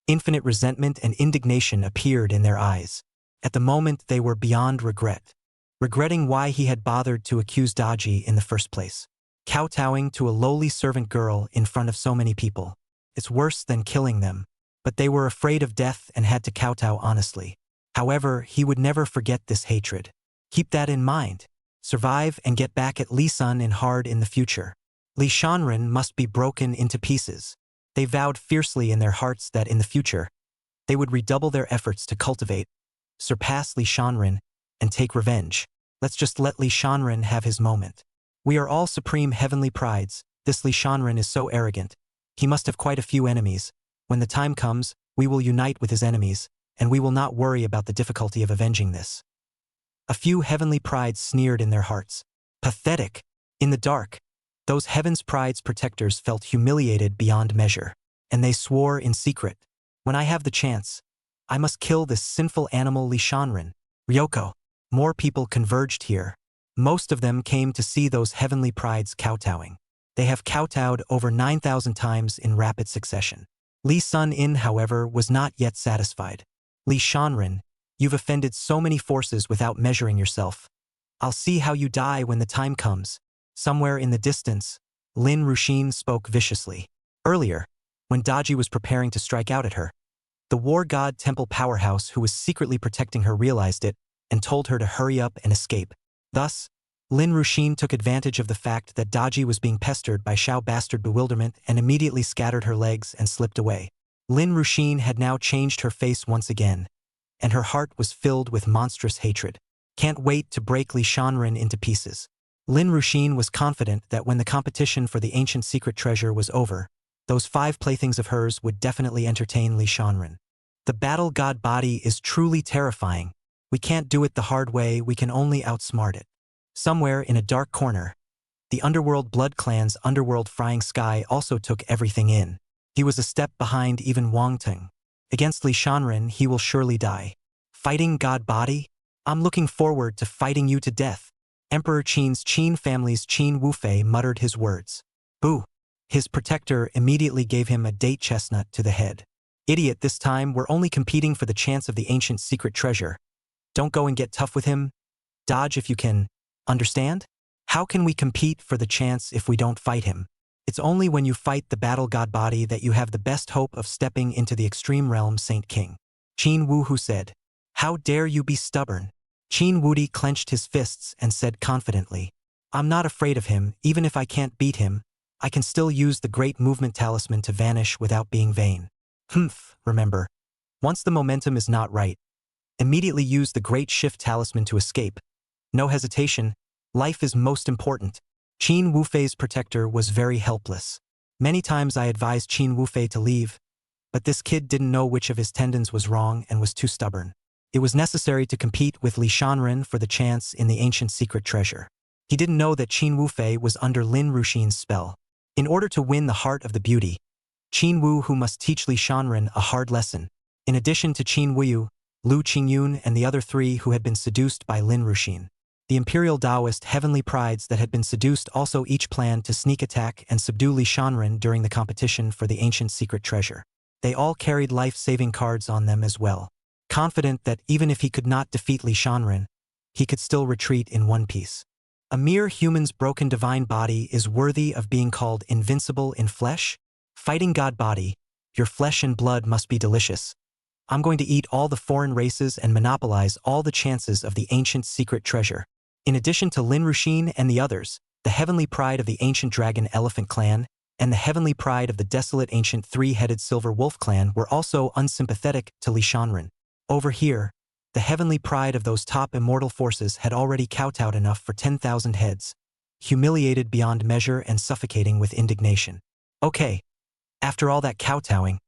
infinite resentment and indignation appeared in their eyes. At the moment they were beyond regret. Regretting why he had bothered to accuse Daji in the first place. Kowtowing to a lowly servant girl in front of so many people. It's worse than killing them. But they were afraid of death and had to kowtow honestly. However, he would never forget this hatred. Keep that in mind. Survive and get back at Li Sun in hard in the future. Li Shanren must be broken into pieces. They vowed fiercely in their hearts that in the future, they would redouble their efforts to cultivate, surpass Li Shanren, and take revenge. Let's just let Li Shanren have his moment. We are all supreme heavenly prides. This Li Shanren is so arrogant. He must have quite a few enemies. When the time comes, we will unite with his enemies, and we will not worry about the difficulty of avenging this. A few heavenly prides sneered in their hearts. Pathetic. In the dark, those heaven's pride's protectors felt humiliated beyond measure, and they swore in secret, when I have the chance, I must kill this sinful animal Li Shanren. Ryoko. More people converged here. Most of them came to see those heavenly prides kowtowing. They have kowtowed over 9,000 times in rapid succession. Li Sun-in, however, was not yet satisfied. Li Shanren, you've offended so many forces without measuring yourself. I'll see how you die when the time comes. Somewhere in the distance, Lin Ruxin spoke viciously. Earlier, when Daji was preparing to strike out at her, the war god temple powerhouse who was secretly protecting her realized it and told her to hurry up and escape. Thus, Lin Ruxin took advantage of the fact that Daji was being pestered by Xiao bastard bewilderment and immediately scattered her legs and slipped away. Lin Ruxin had now changed her face once again, and her heart was filled with monstrous hatred. Can't wait to break Li Shanren into pieces. Lin Ruxin was confident that when the competition for the ancient secret treasure was over, those 5 playthings of hers would definitely entertain Li Shanren. The battle god body is truly terrifying. We can't do it the hard way, we can only outsmart it. Somewhere in a dark corner, the underworld blood clan's underworld frying sky also took everything in. He was a step behind even Wang Teng. Against Li Shanren, he will surely die. Fighting god body? I'm looking forward to fighting you to death. Emperor Qin's Qin family's Qin Wufei muttered his words. Boo! His protector immediately gave him a date chestnut to the head. Idiot, this time we're only competing for the chance of the ancient secret treasure. Don't go and get tough with him. Dodge if you can. Understand? How can we compete for the chance if we don't fight him? It's only when you fight the battle god body that you have the best hope of stepping into the extreme realm, Saint King. Qin Wuhu said. How dare you be stubborn? Qin Wudi clenched his fists and said confidently. I'm not afraid of him, even if I can't beat him. I can still use the great movement talisman to vanish without being vain. Remember, once the momentum is not right, immediately use the great shift talisman to escape. No hesitation, Life is most important. Qin Wufei's protector was very helpless. Many times I advised Qin Wufei to leave, but this kid didn't know which of his tendons was wrong and was too stubborn. It was necessary to compete with Li Shanren for the chance in the ancient secret treasure. He didn't know that Qin Wufei was under Lin Ruxin's spell. In order to win the heart of the beauty, Qin Wu Hu must teach Li Shanren a hard lesson. In addition to Qin Wuyu, Lu Qingyun and the other three who had been seduced by Lin Ruxin. The imperial Taoist heavenly prides that had been seduced also each planned to sneak attack and subdue Li Shanren during the competition for the ancient secret treasure. They all carried life-saving cards on them as well, confident that even if he could not defeat Li Shanren, he could still retreat in one piece. A mere human's broken divine body is worthy of being called invincible in flesh? Fighting God body, your flesh and blood must be delicious. I'm going to eat all the foreign races and monopolize all the chances of the ancient secret treasure. In addition to Lin Ruxin and the others, the heavenly pride of the ancient dragon elephant clan and the heavenly pride of the desolate ancient three-headed silver wolf clan were also unsympathetic to Li Shanren. Over here, the heavenly pride of those top immortal forces had already kowtowed enough for 10,000 heads, humiliated beyond measure and suffocating with indignation. Okay, after all that kowtowing,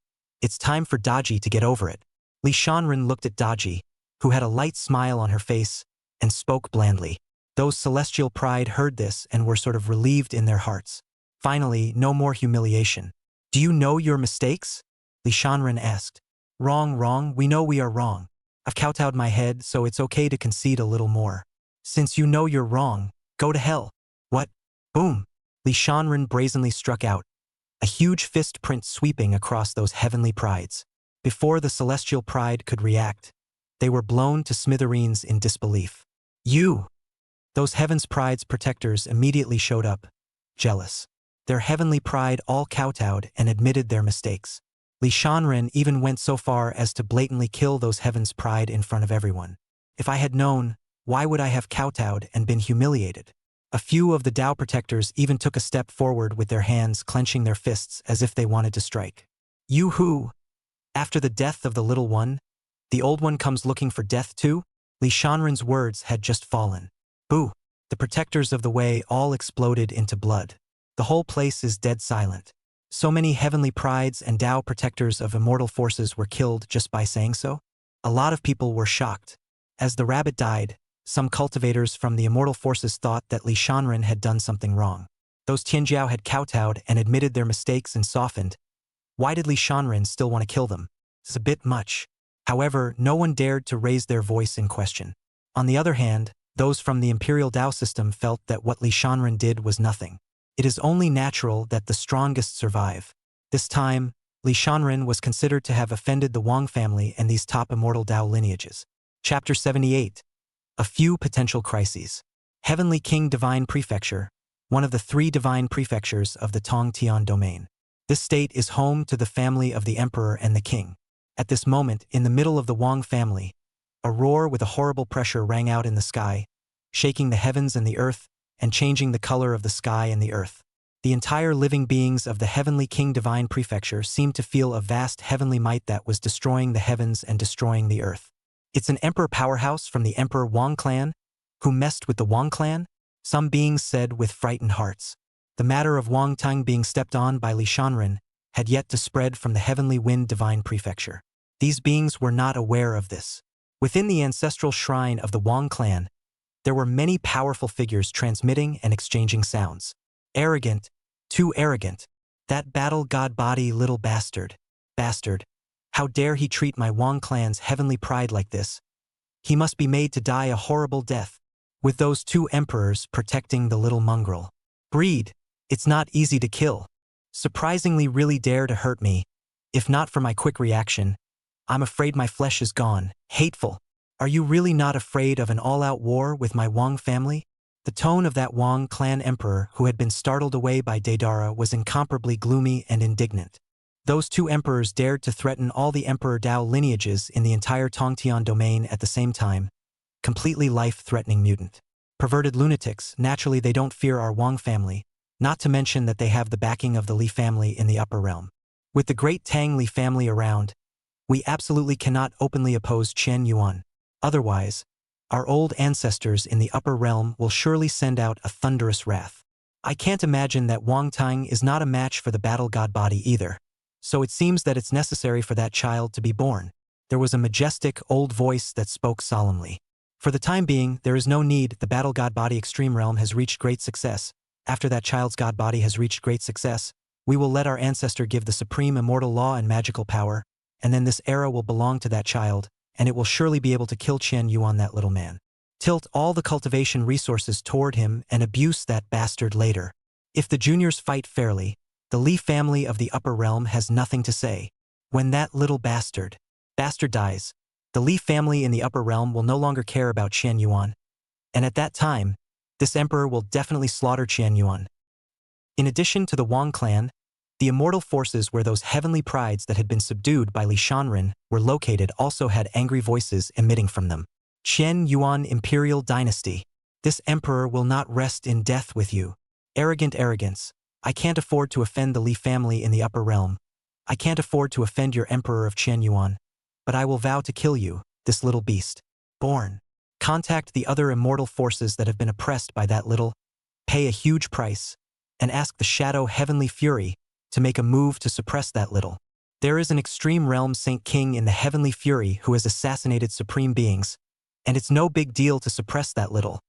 it's time for Daji to get over it. Li Shanren looked at Daji, who had a light smile on her face, and spoke blandly. Those celestial pride heard this and were sort of relieved in their hearts. Finally, no more humiliation. Do you know your mistakes? Li Shanren asked. Wrong, we know we are wrong. I've kowtowed my head, so it's okay to concede a little more. Since you know you're wrong, go to hell. What? Boom! Li Shanren brazenly struck out, a huge fist print sweeping across those heavenly prides. Before the celestial pride could react, they were blown to smithereens in disbelief. You! Those heaven's pride's protectors immediately showed up, jealous. Their heavenly pride all kowtowed and admitted their mistakes. Li Shanren even went so far as to blatantly kill those heaven's pride in front of everyone. If I had known, why would I have kowtowed and been humiliated? A few of the Tao protectors even took a step forward with their hands clenching their fists as if they wanted to strike. You who? After the death of the little one, the old one comes looking for death too? Li Shanren's words had just fallen. Boo! The protectors of the way all exploded into blood. The whole place is dead silent. So many heavenly prides and Tao protectors of immortal forces were killed just by saying so? A lot of people were shocked. As the rabbit died, some cultivators from the immortal forces thought that Li Shanren had done something wrong. Those Tianjiao had kowtowed and admitted their mistakes and softened. Why did Li Shanren still want to kill them? It's a bit much. However, no one dared to raise their voice in question. On the other hand, those from the imperial Tao system felt that what Li Shanren did was nothing. It is only natural that the strongest survive. This time, Li Shanren was considered to have offended the Wang family and these top immortal Tao lineages. Chapter 78. A few potential crises. Heavenly King Divine Prefecture, one of the 3 divine prefectures of the Tongtian domain. This state is home to the family of the emperor and the king. At this moment, in the middle of the Wang family, a roar with a horrible pressure rang out in the sky, shaking the heavens and the earth, and changing the color of the sky and the earth. The entire living beings of the Heavenly King Divine Prefecture seemed to feel a vast heavenly might that was destroying the heavens and destroying the earth. It's an emperor powerhouse from the Emperor Wang clan? Who messed with the Wang clan? Some beings said with frightened hearts. The matter of Wang Tang being stepped on by Li Shanren had yet to spread from the Heavenly Wind Divine Prefecture. These beings were not aware of this. Within the ancestral shrine of the Wang clan, there were many powerful figures transmitting and exchanging sounds. Arrogant, too arrogant. That battle god body little bastard. Bastard. How dare he treat my Wang clan's heavenly pride like this? He must be made to die a horrible death, with those 2 emperors protecting the little mongrel. Breed, it's not easy to kill. Surprisingly really dare to hurt me. If not for my quick reaction, I'm afraid my flesh is gone. Hateful. Are you really not afraid of an all-out war with my Wang family? The tone of that Wang clan emperor who had been startled away by Daedara was incomparably gloomy and indignant. Those 2 emperors dared to threaten all the Emperor Tao lineages in the entire Tongtian domain at the same time. Completely life-threatening mutant. Perverted lunatics, naturally they don't fear our Wang family, not to mention that they have the backing of the Li family in the upper realm. With the great Tang Li family around, we absolutely cannot openly oppose Chen Yuan. Otherwise, Our old ancestors in the upper realm will surely send out a thunderous wrath. I can't imagine that Wang Tang is not a match for the battle god body either. So it seems that it's necessary for that child to be born. There was a majestic, old voice that spoke solemnly. For the time being, there is no need. The battle god body extreme realm has reached great success. After that child's god body has reached great success, we will let our ancestor give the supreme immortal law and magical power, and then this era will belong to that child, and it will surely be able to kill Qian Yuan, that little man. Tilt all the cultivation resources toward him and abuse that bastard later. If the juniors fight fairly, the Li family of the upper realm has nothing to say. When that little bastard dies, the Li family in the upper realm will no longer care about Qian Yuan. And at that time, this emperor will definitely slaughter Qian Yuan. In addition to the Wang clan, the immortal forces where those heavenly prides that had been subdued by Li Shanren were located also had angry voices emitting from them. Qian Yuan Imperial Dynasty. This emperor will not rest in death with you. Arrogant arrogance. I can't afford to offend the Li family in the upper realm. I can't afford to offend your emperor of Qian Yuan. But I will vow to kill you, this little beast. Born. Contact the other immortal forces that have been oppressed by that little, pay a huge price, and ask the Shadow Heavenly Fury to make a move to suppress that little. There is an extreme realm Saint King in the Heavenly Fury who has assassinated supreme beings, and it's no big deal to suppress that little.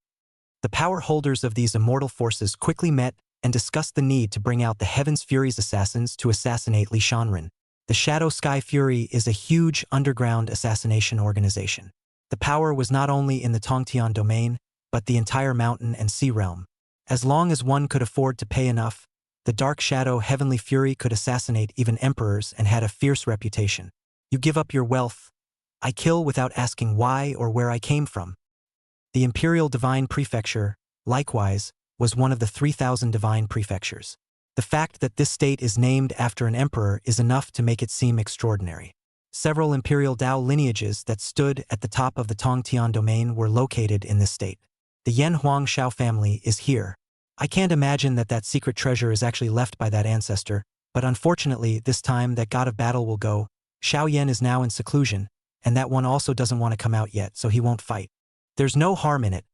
The power holders of these immortal forces quickly met and discussed the need to bring out the Heaven's Fury's assassins to assassinate Li Shanren. The Shadow Sky Fury is a huge underground assassination organization. The power was not only in the Tongtian domain, but the entire mountain and sea realm. As long as one could afford to pay enough, the Dark Shadow Heavenly Fury could assassinate even emperors and had a fierce reputation. You give up your wealth. I kill without asking why or where I came from. The Imperial Divine Prefecture, likewise, was one of the 3,000 divine prefectures. The fact that this state is named after an emperor is enough to make it seem extraordinary. Several imperial Dao lineages that stood at the top of the Tongtian domain were located in this state. The Yan Huang Shao family is here. I can't imagine that that secret treasure is actually left by that ancestor, but unfortunately this time that god of battle will go. Shao Yan is now in seclusion, and that one also doesn't want to come out yet, so he won't fight. There's no harm in it.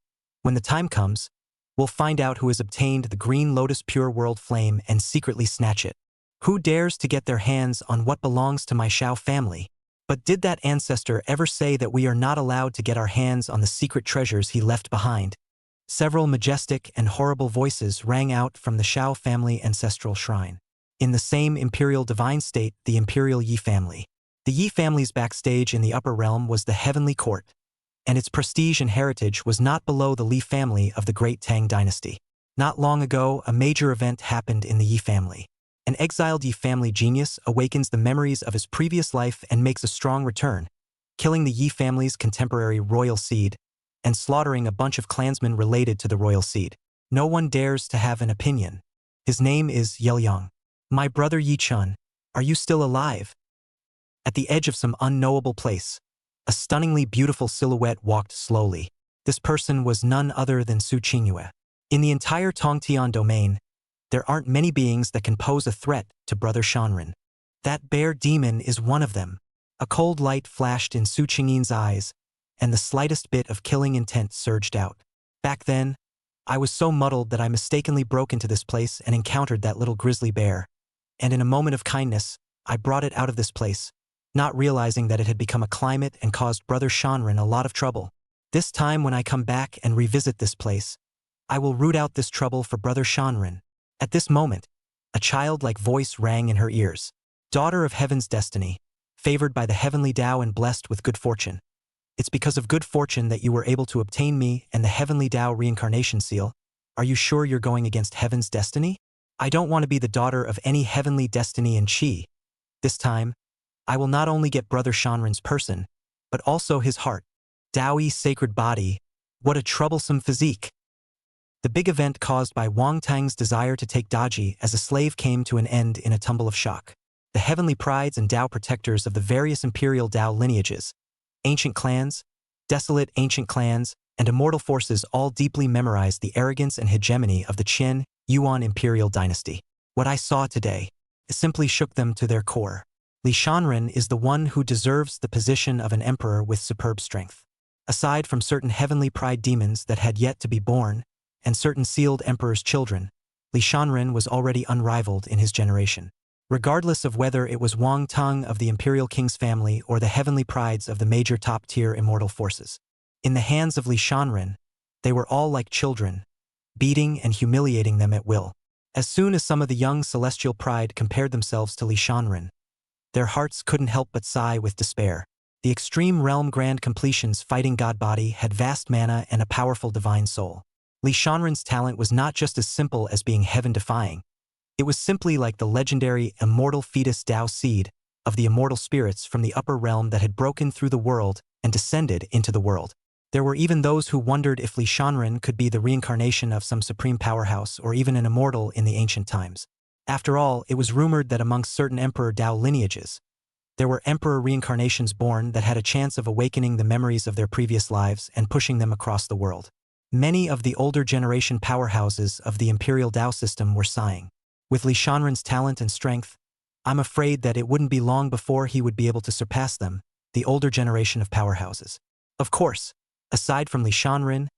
When the time comes, we'll find out who has obtained the Green Lotus Pure World Flame and secretly snatch it. Who dares to get their hands on what belongs to my Shao family? But did that ancestor ever say that we are not allowed to get our hands on the secret treasures he left behind? Several majestic and horrible voices rang out from the Shao family ancestral shrine. In the same imperial divine state, the imperial Yi family. The Yi family's backstage in the upper realm was the heavenly court, and its prestige and heritage was not below the Li family of the great Tang dynasty. Not long ago, a major event happened in the Yi family. An exiled Yi family genius awakens the memories of his previous life and makes a strong return, killing the Yi family's contemporary royal seed and slaughtering a bunch of clansmen related to the royal seed. No one dares to have an opinion. His name is Yelyang. My brother Yi Chun, are you still alive? At the edge of some unknowable place, a stunningly beautiful silhouette walked slowly. This person was none other than Su Qingyue. In the entire Tongtian domain, there aren't many beings that can pose a threat to Brother Shanren. That bear demon is one of them. A cold light flashed in Su Qingyin's eyes, and the slightest bit of killing intent surged out. Back then, I was so muddled that I mistakenly broke into this place and encountered that little grizzly bear. And in a moment of kindness, I brought it out of this place, not realizing that it had become a climate and caused Brother Shanren a lot of trouble. This time when I come back and revisit this place, I will root out this trouble for Brother Shanren. At this moment, a childlike voice rang in her ears. Daughter of Heaven's destiny, favored by the heavenly Tao and blessed with good fortune. It's because of good fortune that you were able to obtain me and the heavenly Tao reincarnation seal. Are you sure you're going against Heaven's destiny? I don't want to be the daughter of any heavenly destiny in Qi. This time, I will not only get Brother Shanren's person, but also his heart. Daoyi sacred body, what a troublesome physique. The big event caused by Wang Tang's desire to take Daji as a slave came to an end in a tumble of shock. The heavenly prides and Tao protectors of the various imperial Tao lineages, ancient clans, desolate ancient clans, and immortal forces all deeply memorized the arrogance and hegemony of the Qian Yuan imperial dynasty. What I saw today simply shook them to their core. Li Shanren is the one who deserves the position of an emperor with superb strength. Aside from certain heavenly pride demons that had yet to be born, and certain sealed emperor's children, Li Shanren was already unrivaled in his generation. Regardless of whether it was Wang Teng of the imperial king's family or the heavenly prides of the major top-tier immortal forces. In the hands of Li Shanren, they were all like children, beating and humiliating them at will. As soon as some of the young celestial pride compared themselves to Li Shanren, their hearts couldn't help but sigh with despair. The extreme realm grand completion's fighting god body had vast mana and a powerful divine soul. Li Shanren's talent was not just as simple as being heaven-defying. It was simply like the legendary immortal fetus Tao seed of the immortal spirits from the upper realm that had broken through the world and descended into the world. There were even those who wondered if Li Shanren could be the reincarnation of some supreme powerhouse or even an immortal in the ancient times. After all, it was rumored that amongst certain Emperor Tao lineages, there were emperor reincarnations born that had a chance of awakening the memories of their previous lives and pushing them across the world. Many of the older generation powerhouses of the imperial Tao system were sighing. With Li Shanren's talent and strength, I'm afraid that it wouldn't be long before he would be able to surpass them, the older generation of powerhouses. Of course, aside from Li Shanren,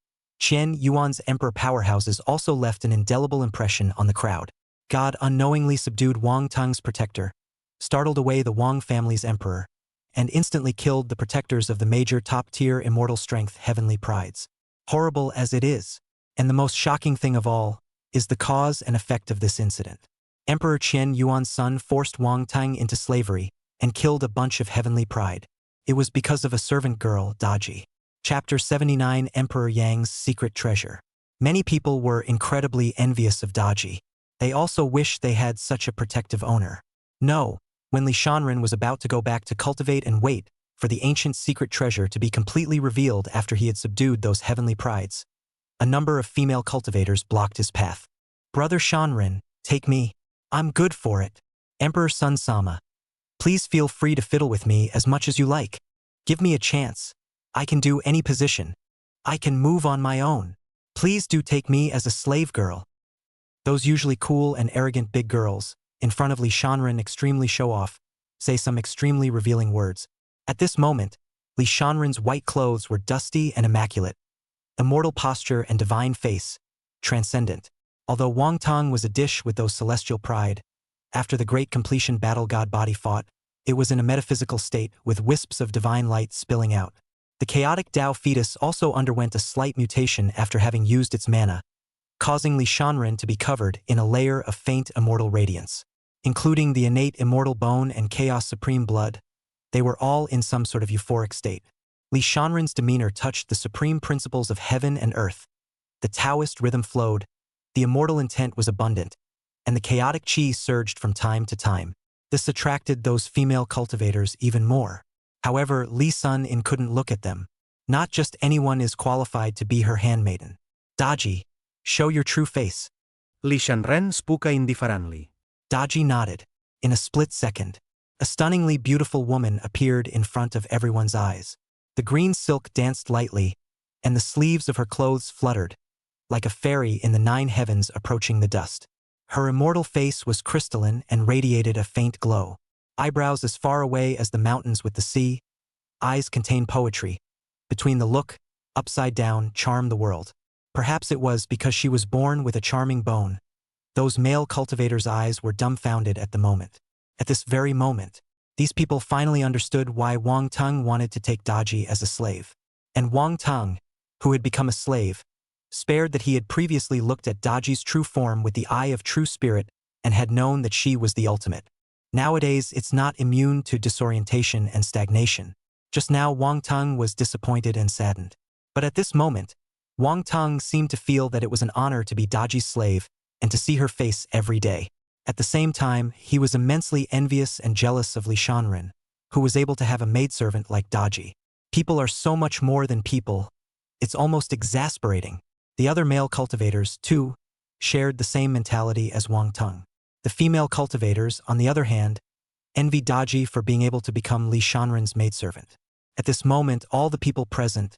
Qian Yuan's emperor powerhouses also left an indelible impression on the crowd. God unknowingly subdued Wang Teng's protector, startled away the Wang family's emperor, and instantly killed the protectors of the major top-tier immortal strength heavenly prides. Horrible as it is, and the most shocking thing of all, is the cause and effect of this incident. Emperor Qian Yuan's son forced Wang Teng into slavery and killed a bunch of heavenly pride. It was because of a servant girl, Daji. Chapter 79 Emperor Yang's Secret Treasure. Many people were incredibly envious of Daji. They also wished they had such a protective owner. No, when Li Shanren was about to go back to cultivate and wait for the ancient secret treasure to be completely revealed after he had subdued those heavenly prides, a number of female cultivators blocked his path. Brother Shanren, take me. I'm good for it. Emperor Sun Sama, please feel free to fiddle with me as much as you like. Give me a chance. I can do any position. I can move on my own. Please do take me as a slave girl. Those usually cool and arrogant big girls, in front of Li Shanren extremely show-off, say some extremely revealing words. At this moment, Li Shanren's white clothes were dusty and immaculate, immortal posture and divine face, transcendent. Although Wang Tong was a dish with those celestial pride, after the great completion battle god body fought, it was in a metaphysical state with wisps of divine light spilling out. The chaotic Tao fetus also underwent a slight mutation after having used its mana, causing Li Shanren to be covered in a layer of faint immortal radiance. Including the innate immortal bone and chaos supreme blood, they were all in some sort of euphoric state. Li Shanren's demeanor touched the supreme principles of heaven and earth. The Taoist rhythm flowed, the immortal intent was abundant, and the chaotic chi surged from time to time. This attracted those female cultivators even more. However, Li Sun-in couldn't look at them. Not just anyone is qualified to be her handmaiden. Daji, show your true face. Li Shanren spoke indifferently. Daji nodded. In a split second, a stunningly beautiful woman appeared in front of everyone's eyes. The green silk danced lightly, and the sleeves of her clothes fluttered, like a fairy in the 9 heavens approaching the dust. Her immortal face was crystalline and radiated a faint glow. Eyebrows as far away as the mountains with the sea, eyes contained poetry. Between the look, upside down, charmed the world. Perhaps it was because she was born with a charming bone. Those male cultivators' eyes were dumbfounded at the moment. At this very moment, these people finally understood why Wang Teng wanted to take Daji as a slave. And Wang Teng, who had become a slave, spared that he had previously looked at Daji's true form with the eye of true spirit and had known that she was the ultimate. Nowadays, it's not immune to disorientation and stagnation. Just now, Wang Teng was disappointed and saddened. But at this moment, Wang Teng seemed to feel that it was an honor to be Daji's slave and to see her face every day. At the same time, he was immensely envious and jealous of Li Shanren, who was able to have a maidservant like Daji. People are so much more than people. It's almost exasperating. The other male cultivators, too, shared the same mentality as Wang Teng. The female cultivators, on the other hand, envied Daji for being able to become Li Shanren's maidservant. At this moment, all the people present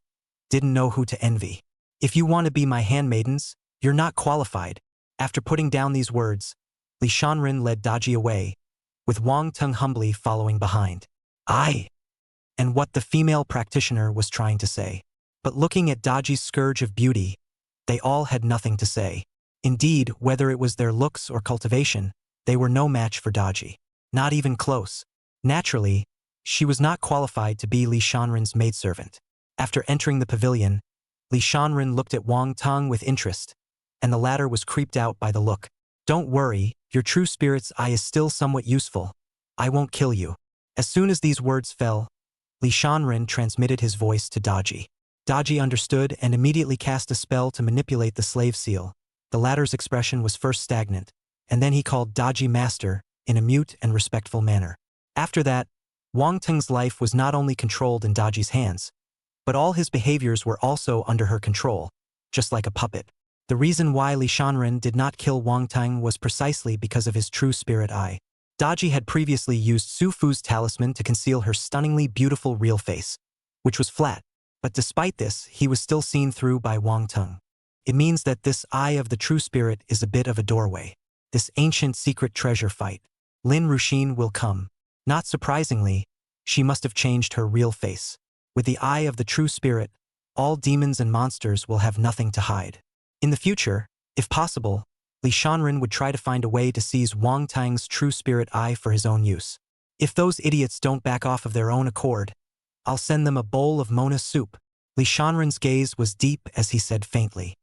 didn't know who to envy. If you want to be my handmaidens, you're not qualified. After putting down these words, Li Shanren led Daji away, with Wang Teng humbly following behind. And what the female practitioner was trying to say. But looking at Daji's scourge of beauty, they all had nothing to say. Indeed, whether it was their looks or cultivation, they were no match for Daji. Not even close. Naturally, she was not qualified to be Li Shanren's maidservant. After entering the pavilion, Li Shanren looked at Wang Teng with interest, and the latter was creeped out by the look. Don't worry, your true spirit's eye is still somewhat useful. I won't kill you. As soon as these words fell, Li Shanren transmitted his voice to Daji. Daji understood and immediately cast a spell to manipulate the slave seal. The latter's expression was first stagnant, and then he called Daji master in a mute and respectful manner. After that, Wang Teng's life was not only controlled in Daji's hands, but all his behaviors were also under her control, just like a puppet. The reason why Li Shanren did not kill Wang Teng was precisely because of his true spirit eye. Daji had previously used Su Fu's talisman to conceal her stunningly beautiful real face, which was flat, but despite this, he was still seen through by Wang Teng. It means that this eye of the true spirit is a bit of a doorway. This ancient secret treasure fight. Lin Ruxin will come. Not surprisingly, she must have changed her real face. With the eye of the true spirit, all demons and monsters will have nothing to hide. In the future, if possible, Li Shanren would try to find a way to seize Wang Teng's true spirit eye for his own use. If those idiots don't back off of their own accord, I'll send them a bowl of Mona soup. Li Shanren's gaze was deep as he said faintly.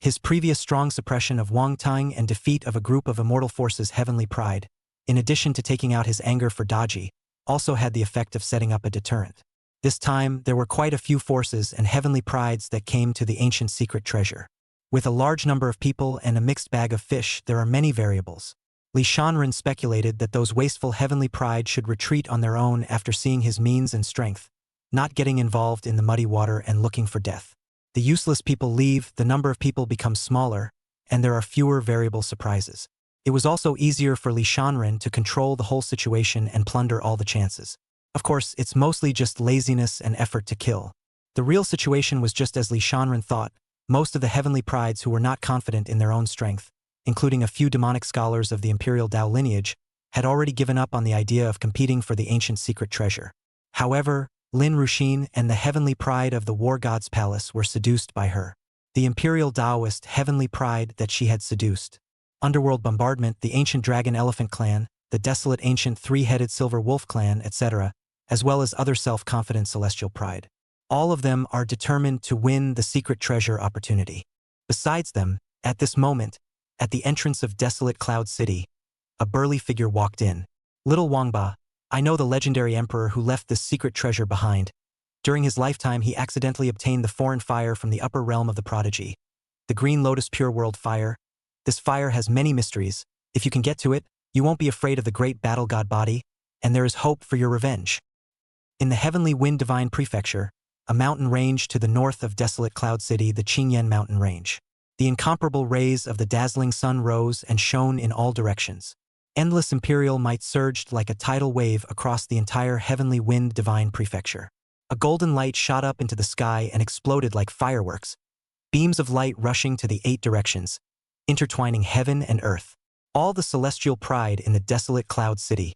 His previous strong suppression of Wang Teng and defeat of a group of immortal forces' heavenly pride, in addition to taking out his anger for Daji, also had the effect of setting up a deterrent. This time, there were quite a few forces and heavenly prides that came to the ancient secret treasure. With a large number of people and a mixed bag of fish, there are many variables. Li Shanren speculated that those wasteful heavenly pride should retreat on their own after seeing his means and strength, not getting involved in the muddy water and looking for death. The useless people leave, the number of people becomes smaller, and there are fewer variable surprises. It was also easier for Li Shanren to control the whole situation and plunder all the chances. Of course, it's mostly just laziness and effort to kill. The real situation was just as Li Shanren thought. Most of the heavenly prides who were not confident in their own strength, including a few demonic scholars of the imperial Dao lineage, had already given up on the idea of competing for the ancient secret treasure. However, Lin Ruxin and the heavenly pride of the war god's palace were seduced by her. The imperial Taoist heavenly pride that she had seduced. Underworld bombardment, the ancient dragon elephant clan, the desolate ancient three-headed silver wolf clan, etc., as well as other self-confident celestial pride. All of them are determined to win the secret treasure opportunity. Besides them, at this moment, at the entrance of desolate Cloud City, a burly figure walked in. Little Wangba, I know the legendary emperor who left this secret treasure behind. During his lifetime, he accidentally obtained the foreign fire from the upper realm of the prodigy. The Green Lotus Pure World Fire. This fire has many mysteries. If you can get to it, you won't be afraid of the great battle god body, and there is hope for your revenge. In the Heavenly Wind Divine Prefecture, a mountain range to the north of desolate Cloud City, the Qingyan Mountain Range. The incomparable rays of the dazzling sun rose and shone in all directions. Endless imperial might surged like a tidal wave across the entire Heavenly Wind Divine Prefecture. A golden light shot up into the sky and exploded like fireworks, beams of light rushing to the 8 directions, intertwining heaven and earth. All the celestial pride in the desolate Cloud City.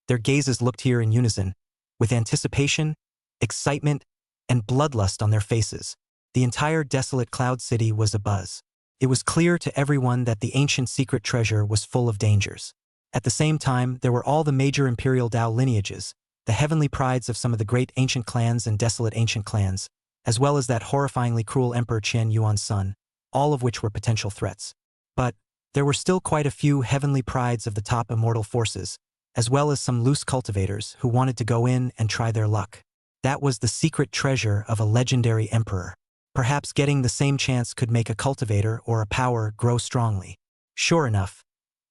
Their gazes looked here in unison, with anticipation, excitement, and bloodlust on their faces. The entire desolate Cloud City was abuzz. It was clear to everyone that the ancient secret treasure was full of dangers. At the same time, there were all the major imperial Dao lineages, the heavenly prides of some of the great ancient clans and desolate ancient clans, as well as that horrifyingly cruel Emperor Qian Yuan's son, all of which were potential threats. But there were still quite a few heavenly prides of the top immortal forces, as well as some loose cultivators who wanted to go in and try their luck. That was the secret treasure of a legendary emperor. Perhaps getting the same chance could make a cultivator or a power grow strongly. Sure enough,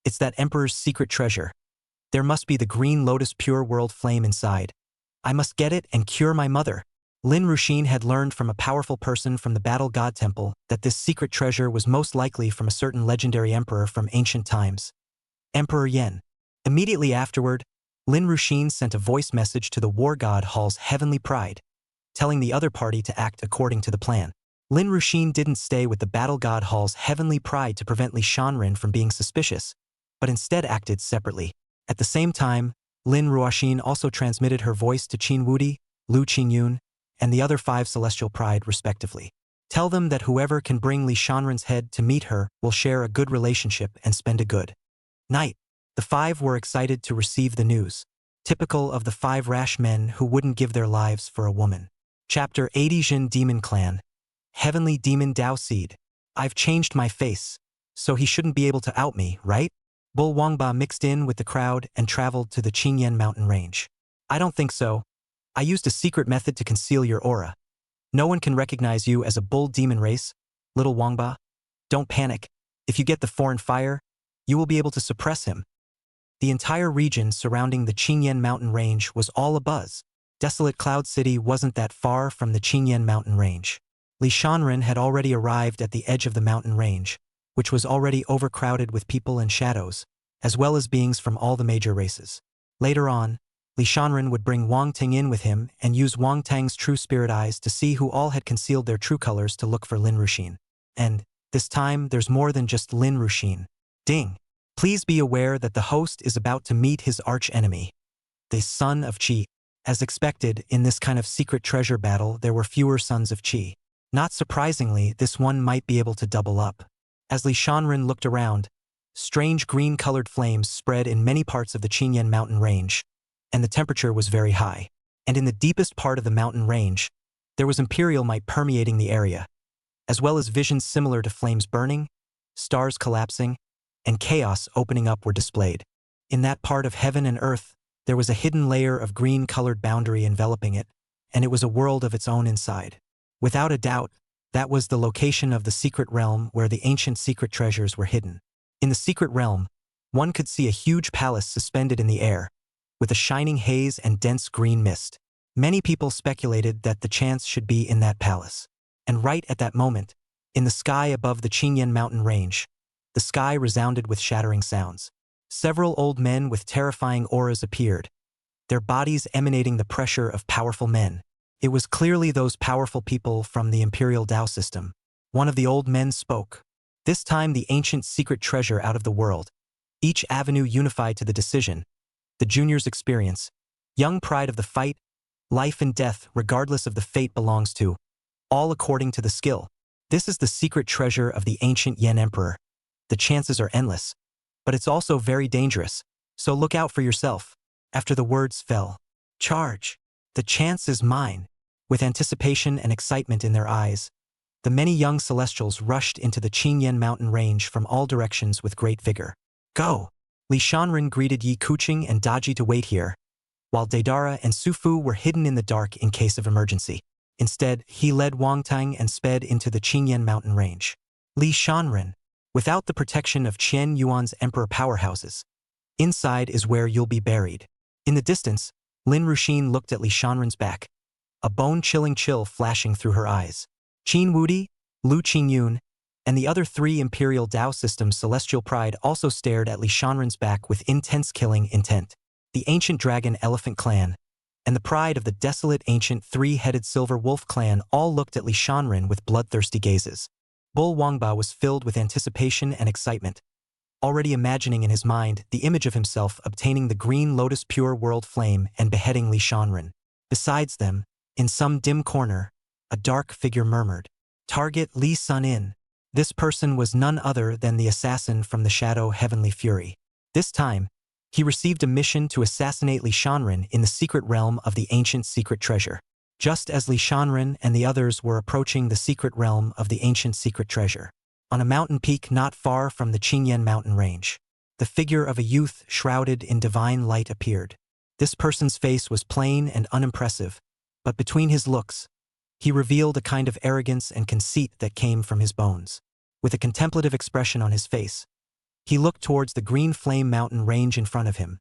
it's that emperor's secret treasure. There must be the Green Lotus Pure World Flame inside. I must get it and cure my mother. Lin Ruxin had learned from a powerful person from the Battle God Temple that this secret treasure was most likely from a certain legendary emperor from ancient times. Emperor Yen. Immediately afterward, Lin Ruxin sent a voice message to the War God Hall's heavenly pride, telling the other party to act according to the plan. Lin Ruxin didn't stay with the Battle God Hall's heavenly pride to prevent Li Shanren from being suspicious, but instead acted separately. At the same time, Lin Ruxin also transmitted her voice to Qin Wudi, Lu Qingyun, and the other 5 celestial pride respectively. Tell them that whoever can bring Li Shanren's head to meet her will share a good relationship and spend a good night. The 5 were excited to receive the news, typical of the 5 rash men who wouldn't give their lives for a woman. Chapter 80 Jin Demon Clan. Heavenly Demon Dao Seed. I've changed my face, so he shouldn't be able to out me, right? Bull Wangba mixed in with the crowd and traveled to the Qingyan mountain range. I don't think so. I used a secret method to conceal your aura. No one can recognize you as a bull demon race, little Wangba. Don't panic. If you get the foreign fire, you will be able to suppress him. The entire region surrounding the Qingyan mountain range was all abuzz. Desolate Cloud City wasn't that far from the Qingyan mountain range. Li Shanren had already arrived at the edge of the mountain range, which was already overcrowded with people and shadows, as well as beings from all the major races. Later on, Li Shanren would bring Wang Ting in with him and use Wang Tang's true spirit eyes to see who all had concealed their true colors to look for Lin Ruxin. And, this time, there's more than just Lin Ruxin. Ding! Please be aware that the host is about to meet his arch-enemy, the Son of Qi. As expected, in this kind of secret treasure battle, there were fewer Sons of Qi. Not surprisingly, this one might be able to double up. As Li Shanren looked around, strange green-colored flames spread in many parts of the Qingyan mountain range, and the temperature was very high. And in the deepest part of the mountain range, there was imperial might permeating the area, as well as visions similar to flames burning, stars collapsing, and chaos opening up were displayed. In that part of heaven and earth, there was a hidden layer of green-colored boundary enveloping it, and it was a world of its own inside. Without a doubt, that was the location of the secret realm where the ancient secret treasures were hidden. In the secret realm, one could see a huge palace suspended in the air, with a shining haze and dense green mist. Many people speculated that the chance should be in that palace. And right at that moment, in the sky above the Qingyan mountain range, the sky resounded with shattering sounds. Several old men with terrifying auras appeared, their bodies emanating the pressure of powerful men. It was clearly those powerful people from the Imperial Dao system. One of the old men spoke. This time the ancient secret treasure out of the world. Each avenue unified to the decision. The junior's experience. Young pride of the fight. Life and death, regardless of the fate belongs to. All according to the skill. This is the secret treasure of the ancient Yen Emperor. The chances are endless. But it's also very dangerous. So look out for yourself. After the words fell. Charge. The chance is mine. With anticipation and excitement in their eyes, the many young celestials rushed into the Qingyan mountain range from all directions with great vigor. Go! Li Shanren greeted Yi Kuching and Daji to wait here, while Daedara and Sufu were hidden in the dark in case of emergency. Instead, he led Wang Tang and sped into the Qingyan mountain range. Li Shanren, without the protection of Qian Yuan's emperor powerhouses, inside is where you'll be buried. In the distance, Lin Ruxin looked at Li Shanren's back, a bone-chilling chill flashing through her eyes. Qin Wudi, Lu Qingyun, and the other 3 Imperial Dao System celestial pride also stared at Li Shanren's back with intense killing intent. The ancient dragon elephant clan, and the pride of the desolate ancient 3-headed silver wolf clan all looked at Li Shanren with bloodthirsty gazes. Bull Wangba was filled with anticipation and excitement, already imagining in his mind the image of himself obtaining the green lotus pure world flame and beheading Li Shanren. Besides them, in some dim corner, a dark figure murmured, "Target Li Sun-in." This person was none other than the assassin from the Shadow Heavenly Fury. This time, he received a mission to assassinate Li Shanren in the secret realm of the ancient secret treasure. Just as Li Shanren and the others were approaching the secret realm of the ancient secret treasure, on a mountain peak not far from the Qingyan mountain range, the figure of a youth shrouded in divine light appeared. This person's face was plain and unimpressive, but between his looks, he revealed a kind of arrogance and conceit that came from his bones. With a contemplative expression on his face, he looked towards the green flame mountain range in front of him,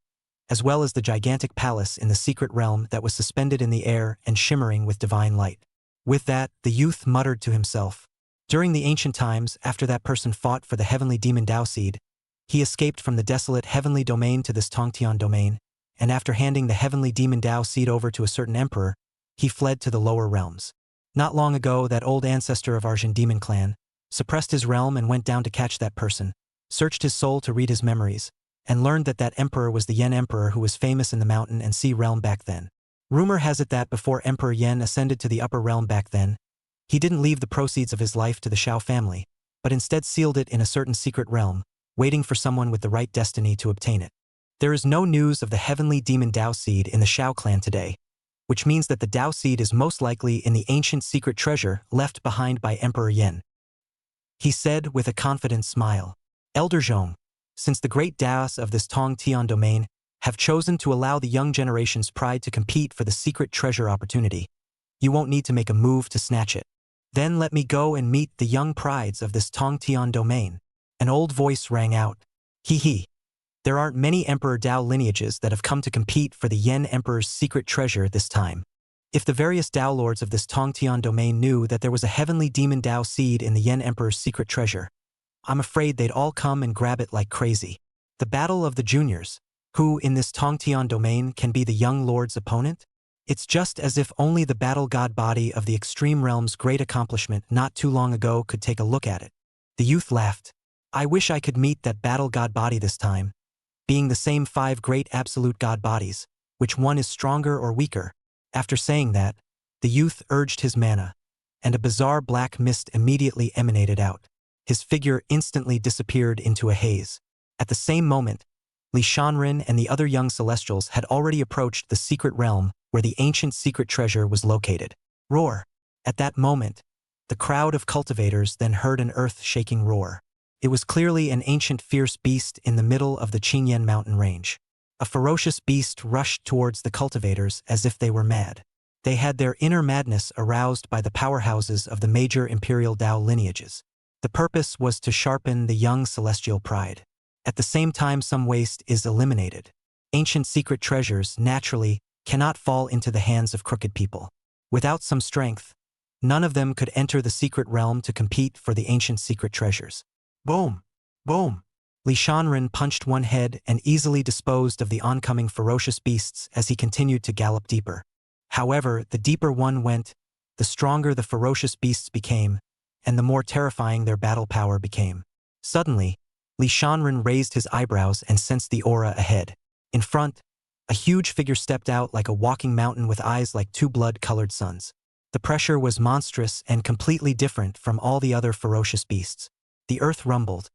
as well as the gigantic palace in the secret realm that was suspended in the air and shimmering with divine light. With that, the youth muttered to himself. During the ancient times, after that person fought for the heavenly demon Dao seed, he escaped from the desolate heavenly domain to this Tongtian domain, and after handing the heavenly demon Dao seed over to a certain emperor, he fled to the lower realms. Not long ago, that old ancestor of Arjun demon clan suppressed his realm and went down to catch that person, searched his soul to read his memories, and learned that that emperor was the Yen emperor who was famous in the mountain and sea realm back then. Rumor has it that before Emperor Yen ascended to the upper realm back then, he didn't leave the proceeds of his life to the Shao family, but instead sealed it in a certain secret realm, waiting for someone with the right destiny to obtain it. There is no news of the heavenly demon Dao seed in the Shao clan today, which means that the Dao seed is most likely in the ancient secret treasure left behind by Emperor Yen. He said with a confident smile, Elder Zhong, since the great Daos of this Tong Tian domain have chosen to allow the young generation's pride to compete for the secret treasure opportunity, you won't need to make a move to snatch it. Then let me go and meet the young prides of this Tong Tian domain. An old voice rang out. Hee hee. There aren't many Emperor Dao lineages that have come to compete for the Yen Emperor's secret treasure this time. If the various Dao lords of this Tongtian domain knew that there was a heavenly demon Dao seed in the Yen Emperor's secret treasure, I'm afraid they'd all come and grab it like crazy. The battle of the juniors, who in this Tongtian domain can be the young lord's opponent? It's just as if only the battle god body of the extreme realm's great accomplishment not too long ago could take a look at it. The youth laughed. I wish I could meet that battle god body this time, being the same 5 great absolute god bodies, which one is stronger or weaker. After saying that, the youth urged his mana, and a bizarre black mist immediately emanated out. His figure instantly disappeared into a haze. At the same moment, Li Shanren and the other young celestials had already approached the secret realm where the ancient secret treasure was located. Roar! At that moment, the crowd of cultivators then heard an earth-shaking roar. It was clearly an ancient fierce beast in the middle of the Qingyan mountain range. A ferocious beast rushed towards the cultivators as if they were mad. They had their inner madness aroused by the powerhouses of the major imperial Dao lineages. The purpose was to sharpen the young celestial pride. At the same time some waste is eliminated. Ancient secret treasures, naturally, cannot fall into the hands of crooked people. Without some strength, none of them could enter the secret realm to compete for the ancient secret treasures. Boom! Boom! Li Shanren punched one head and easily disposed of the oncoming ferocious beasts as he continued to gallop deeper. However, the deeper one went, the stronger the ferocious beasts became, and the more terrifying their battle power became. Suddenly, Li Shanren raised his eyebrows and sensed the aura ahead. In front, a huge figure stepped out like a walking mountain with eyes like 2 blood-colored suns. The pressure was monstrous and completely different from all the other ferocious beasts. The earth rumbled,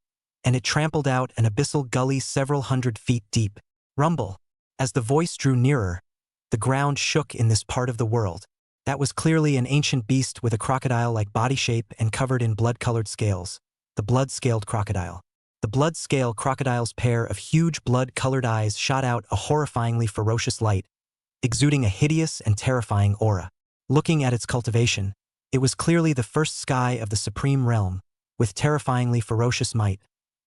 and it trampled out an abyssal gully several hundred feet deep. Rumble! As the voice drew nearer, the ground shook in this part of the world. That was clearly an ancient beast with a crocodile-like body shape and covered in blood-colored scales. The blood-scaled crocodile. The blood-scale crocodile's pair of huge blood-colored eyes shot out a horrifyingly ferocious light, exuding a hideous and terrifying aura. Looking at its cultivation, it was clearly the first sky of the supreme realm, with terrifyingly ferocious might,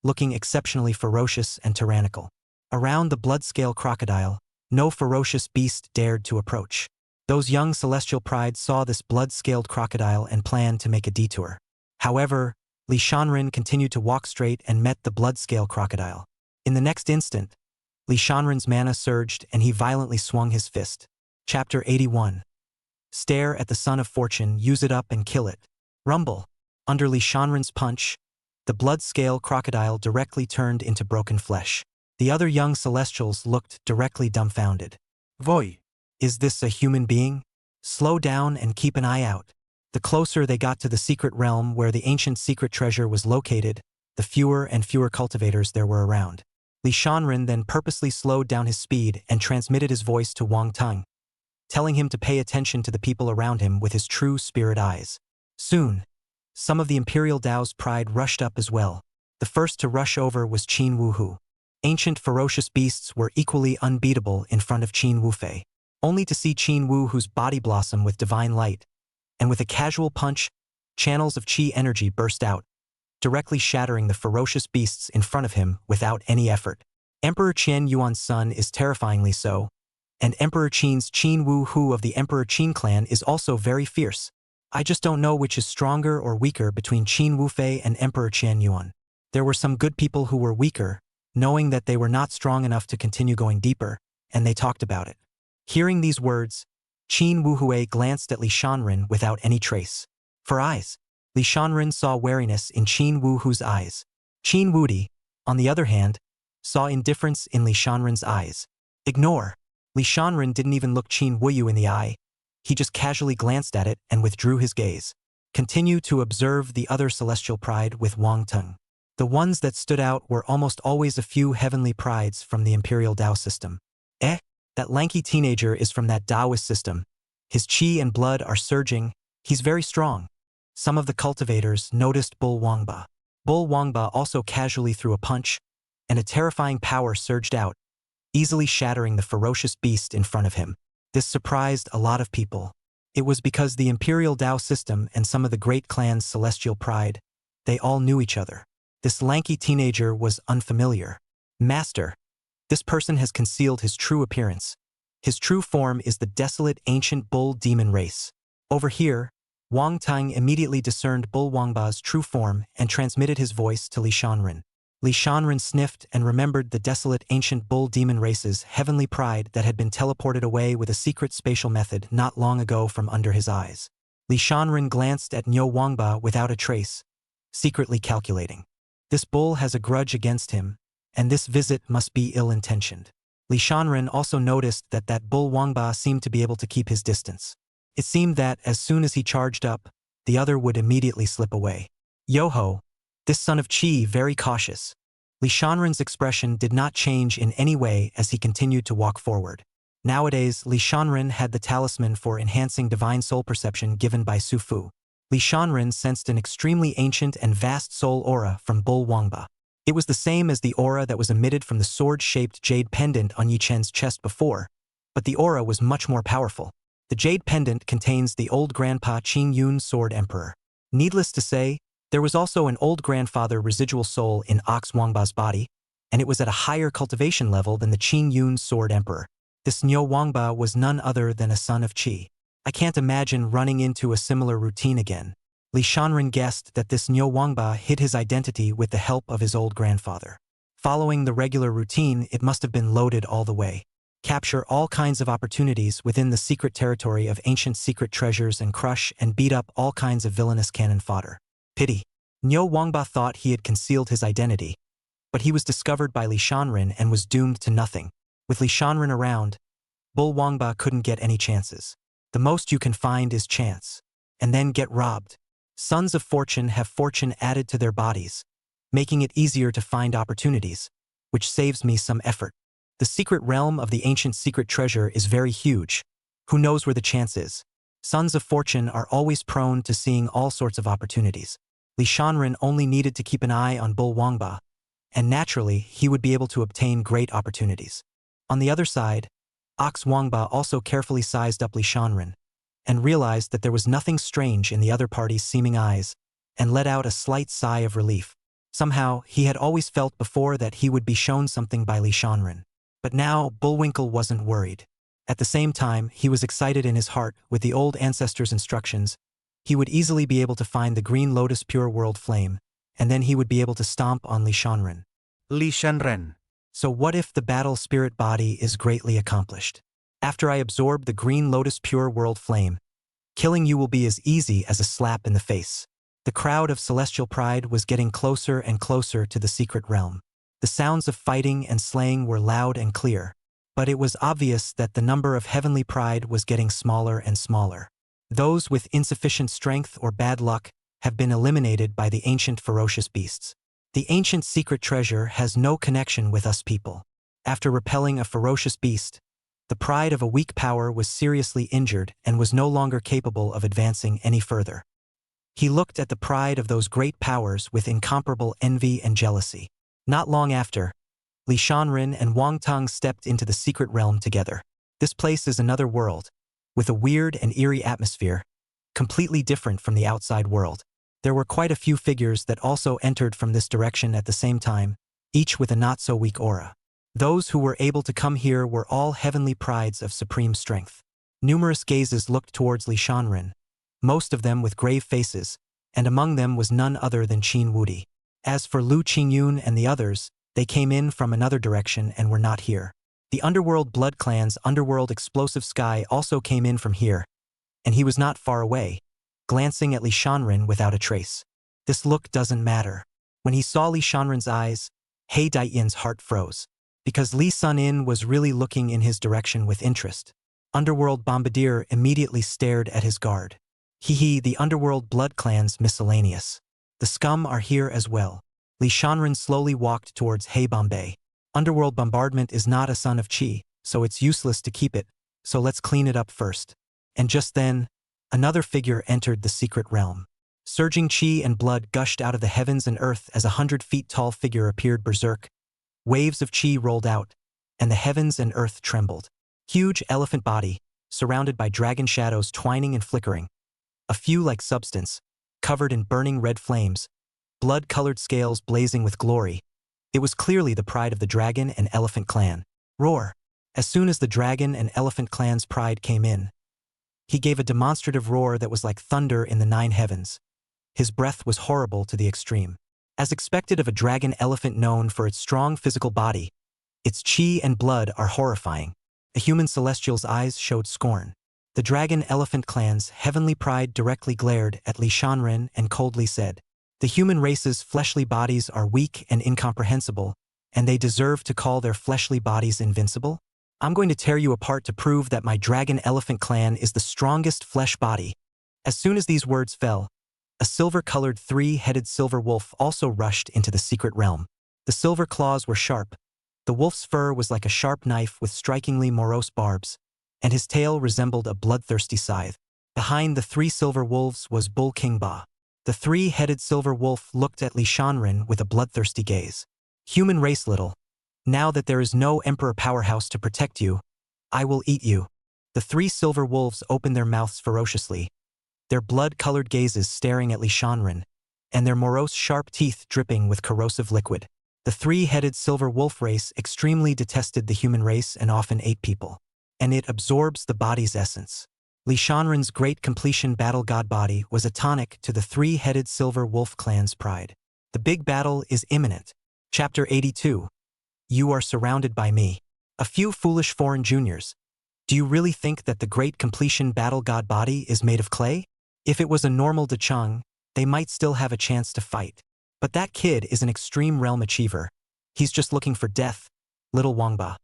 looking exceptionally ferocious and tyrannical. Around the blood-scale crocodile, no ferocious beast dared to approach. Those young celestial prides saw this blood-scaled crocodile and planned to make a detour. However, Li Shanren continued to walk straight and met the blood-scale crocodile. In the next instant, Li Shanren's mana surged and he violently swung his fist. Chapter 81. Stare at the Sun of Fortune, use it up and kill it. Rumble! Under Li Shanren's punch, the blood-scale crocodile directly turned into broken flesh. The other young celestials looked directly dumbfounded. Voi! Is this a human being? Slow down and keep an eye out. The closer they got to the secret realm where the ancient secret treasure was located, the fewer and fewer cultivators there were around. Li Shanren then purposely slowed down his speed and transmitted his voice to Wang Teng, telling him to pay attention to the people around him with his true spirit eyes. Soon, some of the Imperial Dao's pride rushed up as well. The first to rush over was Qin Wuhu. Ancient ferocious beasts were equally unbeatable in front of Qin Wufei. Only to see Qin Wuhu's body blossom with divine light, and with a casual punch, channels of qi energy burst out, directly shattering the ferocious beasts in front of him without any effort. Emperor Qian Yuan's son is terrifyingly so, and Emperor Qin's Qin Wuhu of the Emperor Qin clan is also very fierce. I just don't know which is stronger or weaker between Qin Wufei and Emperor Qian Yuan. There were some good people who were weaker, knowing that they were not strong enough to continue going deeper, and they talked about it. Hearing these words, Qin Wuhui glanced at Li Shanren without any trace. For eyes, Li Shanren saw wariness in Qin Wuhu's eyes. Qin Wudi, on the other hand, saw indifference in Li Shanren's eyes. Ignore. Li Shanren didn't even look Qin Wuyu in the eye. He just casually glanced at it and withdrew his gaze. Continue to observe the other celestial pride with Wang Teng. The ones that stood out were almost always a few heavenly prides from the imperial Tao system. That lanky teenager is from that Taoist system. His qi and blood are surging. He's very strong. Some of the cultivators noticed Bull Wangba. Bull Wangba also casually threw a punch, and a terrifying power surged out, easily shattering the ferocious beast in front of him. This surprised a lot of people. It was because the imperial Tao system and some of the great clans' celestial pride, they all knew each other. This lanky teenager was unfamiliar. Master. This person has concealed his true appearance. His true form is the desolate ancient bull demon race. Over here, Wang Teng immediately discerned Bull Wangba's true form and transmitted his voice to Li Shanren. Li Shanren sniffed and remembered the desolate ancient bull demon race's heavenly pride that had been teleported away with a secret spatial method not long ago from under his eyes. Li Shanren glanced at Nyo Wangba without a trace, secretly calculating. This bull has a grudge against him, and this visit must be ill-intentioned. Li Shanren also noticed that Bull Wangba seemed to be able to keep his distance. It seemed that as soon as he charged up, the other would immediately slip away. Yoho, this son of Qi, very cautious. Li Shanren's expression did not change in any way as he continued to walk forward. Nowadays, Li Shanren had the talisman for enhancing divine soul perception given by Su Fu. Li Shanren sensed an extremely ancient and vast soul aura from Bull Wangba. It was the same as the aura that was emitted from the sword-shaped jade pendant on Yi Chen's chest before, but the aura was much more powerful. The jade pendant contains the old grandpa Qing Yun's sword emperor. Needless to say, there was also an old grandfather residual soul in Ox Wangba's body, and it was at a higher cultivation level than the Qing Yun's sword emperor. This Nyo Wangba was none other than a son of Qi. I can't imagine running into a similar routine again. Li Shanren guessed that this Nyo Wangba hid his identity with the help of his old grandfather. Following the regular routine, it must have been loaded all the way. Capture all kinds of opportunities within the secret territory of ancient secret treasures and crush and beat up all kinds of villainous cannon fodder. Pity. Nyo Wangba thought he had concealed his identity, but he was discovered by Li Shanren and was doomed to nothing. With Li Shanren around, Bull Wangba couldn't get any chances. The most you can find is chance, and then get robbed. Sons of fortune have fortune added to their bodies, making it easier to find opportunities, which saves me some effort. The secret realm of the ancient secret treasure is very huge. Who knows where the chance is? Sons of fortune are always prone to seeing all sorts of opportunities. Li Shanren only needed to keep an eye on Bull Wangba, and naturally he would be able to obtain great opportunities. On the other side, Ox Wangba also carefully sized up Li Shanren, and realized that there was nothing strange in the other party's seeming eyes, and let out a slight sigh of relief. Somehow, he had always felt before that he would be shown something by Li Shanren. But now, Bullwinkle wasn't worried. At the same time, he was excited in his heart with the old ancestor's instructions. He would easily be able to find the Green Lotus Pure World Flame, and then he would be able to stomp on Li Shanren. Li Shanren. So what if the battle spirit body is greatly accomplished? After I absorb the Green Lotus Pure World Flame, killing you will be as easy as a slap in the face. The crowd of celestial pride was getting closer and closer to the secret realm. The sounds of fighting and slaying were loud and clear, but it was obvious that the number of heavenly pride was getting smaller and smaller. Those with insufficient strength or bad luck have been eliminated by the ancient ferocious beasts. The ancient secret treasure has no connection with us people. After repelling a ferocious beast, the pride of a weak power was seriously injured and was no longer capable of advancing any further. He looked at the pride of those great powers with incomparable envy and jealousy. Not long after, Li Shanren and Wang Teng stepped into the secret realm together. This place is another world, with a weird and eerie atmosphere, completely different from the outside world. There were quite a few figures that also entered from this direction at the same time, each with a not-so-weak aura. Those who were able to come here were all heavenly prides of supreme strength. Numerous gazes looked towards Li Shanren, most of them with grave faces, and among them was none other than Qin Wudi. As for Lu Qingyun and the others, they came in from another direction and were not here. The Underworld Blood Clan's Underworld Explosive Sky also came in from here, and he was not far away, glancing at Li Shanren without a trace. This look doesn't matter. When he saw Li Shanren's eyes, He Daiyan's heart froze. because Lee Sun-in was really looking in his direction with interest. Underworld Bombardier immediately stared at his guard. Hee, the Underworld Blood Clan's miscellaneous. The scum are here as well. Li Shanren slowly walked towards Hey Bombay. Underworld Bombardment is not a son of Qi, so it's useless to keep it, so let's clean it up first. And just then, another figure entered the secret realm. Surging Qi and blood gushed out of the heavens and earth as 100-feet-tall figure appeared berserk. Waves of Qi rolled out, and the heavens and earth trembled. Huge elephant body, surrounded by dragon shadows twining and flickering. A few like substance, covered in burning red flames, blood-colored scales blazing with glory. It was clearly the pride of the dragon and elephant clan. Roar! As soon as the dragon and elephant clan's pride came in, he gave a demonstrative roar that was like thunder in the 9 heavens. His breath was horrible to the extreme. As expected of a dragon elephant known for its strong physical body, its Qi and blood are horrifying. A human celestial's eyes showed scorn. The dragon elephant clan's heavenly pride directly glared at Li Shanren and coldly said, "The human race's fleshly bodies are weak and incomprehensible, and they deserve to call their fleshly bodies invincible? I'm going to tear you apart to prove that my dragon elephant clan is the strongest flesh body." As soon as these words fell, a silver-colored 3-headed silver wolf also rushed into the secret realm. The silver claws were sharp. The wolf's fur was like a sharp knife with strikingly morose barbs, and his tail resembled a bloodthirsty scythe. Behind the 3 silver wolves was Bull King Ba. The 3-headed silver wolf looked at Li Shanren with a bloodthirsty gaze. "Human race little. Now that there is no emperor powerhouse to protect you, I will eat you." The 3 silver wolves opened their mouths ferociously, their blood-colored gazes staring at Li Shanren, and their morose sharp teeth dripping with corrosive liquid. The 3-headed silver wolf race extremely detested the human race and often ate people. And it absorbs the body's essence. Li Shanren's great completion battle god body was a tonic to the 3-headed silver wolf clan's pride. The big battle is imminent. Chapter 82. You are surrounded by me. A few foolish foreign juniors. Do you really think that the great completion battle god body is made of clay? If it was a normal Dechang, they might still have a chance to fight. But that kid is an extreme realm achiever. He's just looking for death, little Wangba.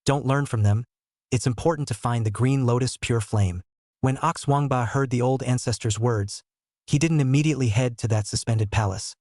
Don't learn from them. It's important to find the green lotus pure flame. When Ox Wangba heard the old ancestor's words, he didn't immediately head to that suspended palace,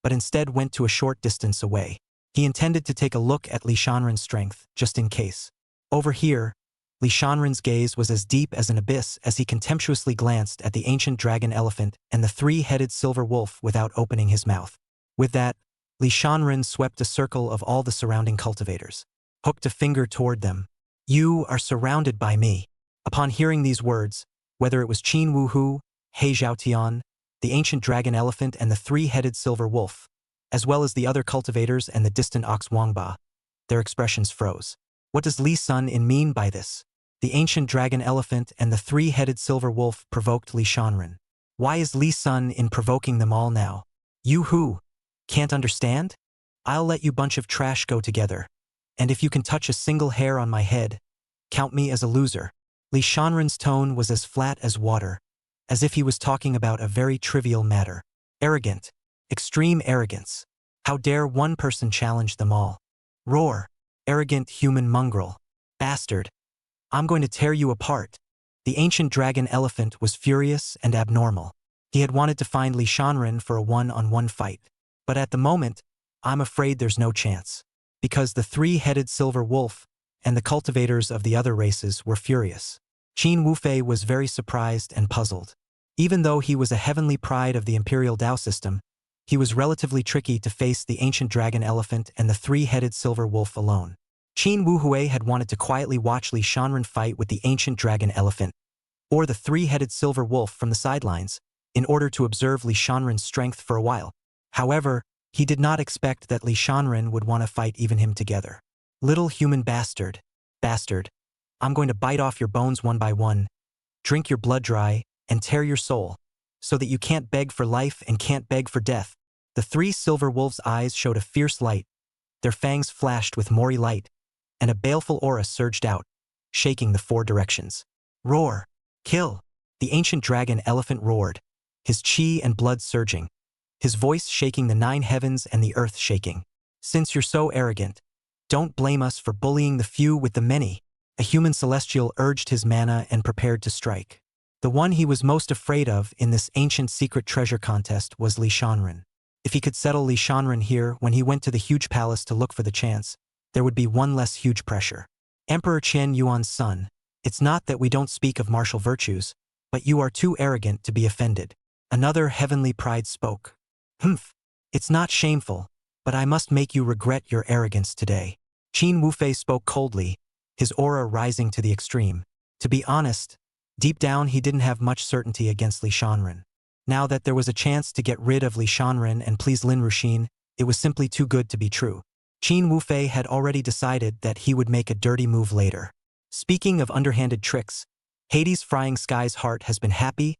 but instead went to a short distance away. He intended to take a look at Li Shanren's strength, just in case. Over here, Li Shanren's gaze was as deep as an abyss as he contemptuously glanced at the ancient dragon elephant and the 3-headed silver wolf without opening his mouth. With that, Li Shanren swept a circle of all the surrounding cultivators, hooked a finger toward them. "You are surrounded by me." Upon hearing these words, whether it was Qin Wuhu, He Zhaotian, the ancient dragon elephant and the 3-headed silver wolf, as well as the other cultivators and the distant Ox Wangba, their expressions froze. What does Li Sun-in mean by this? The ancient dragon elephant and the 3-headed silver wolf provoked Li Shanren. Why is Li Sun-in provoking them all now? You who? Can't understand? I'll let you bunch of trash go together. And if you can touch a single hair on my head, count me as a loser. Li Shanren's tone was as flat as water, as if he was talking about a very trivial matter. Arrogant. Extreme arrogance. How dare one person challenge them all? Roar. Arrogant human mongrel. Bastard. I'm going to tear you apart. The ancient dragon elephant was furious and abnormal. He had wanted to find Li Shanren for a one-on-one fight. But at the moment, I'm afraid there's no chance. Because the 3-headed silver wolf and the cultivators of the other races were furious. Qin Wufei was very surprised and puzzled. Even though he was a heavenly pride of the imperial Tao system, he was relatively tricky to face the ancient dragon elephant and the 3-headed silver wolf alone. Qin Wuhui had wanted to quietly watch Li Shanren fight with the ancient dragon elephant, or the 3-headed silver wolf from the sidelines, in order to observe Li Shanren's strength for a while. However, he did not expect that Li Shanren would want to fight even him together. Little human bastard. Bastard. I'm going to bite off your bones one by one, drink your blood dry, and tear your soul, so that you can't beg for life and can't beg for death. The 3 silver wolves' eyes showed a fierce light. Their fangs flashed with Mori light, and a baleful aura surged out, shaking the 4 directions. Roar. Kill. The ancient dragon elephant roared, his Qi and blood surging, his voice shaking the 9 heavens and the earth shaking. Since you're so arrogant, Don't blame us for bullying the few with the many. A human celestial urged his mana and prepared to strike. The one he was most afraid of in this ancient secret treasure contest was Li Shanren. If he could settle Li Shanren here when he went to the huge palace to look for the chance, there would be one less huge pressure. Emperor Qian Yuan's son, it's not that we don't speak of martial virtues, but you are too arrogant to be offended. Another heavenly pride spoke. Humph, it's not shameful, but I must make you regret your arrogance today. Qin Wufei spoke coldly, his aura rising to the extreme. To be honest, deep down he didn't have much certainty against Li Shanren. Now that there was a chance to get rid of Li Shanren and please Lin Ruxin, it was simply too good to be true. Qin Wufei had already decided that he would make a dirty move later. Speaking of underhanded tricks, Hades' Frying Sky's heart has been happy,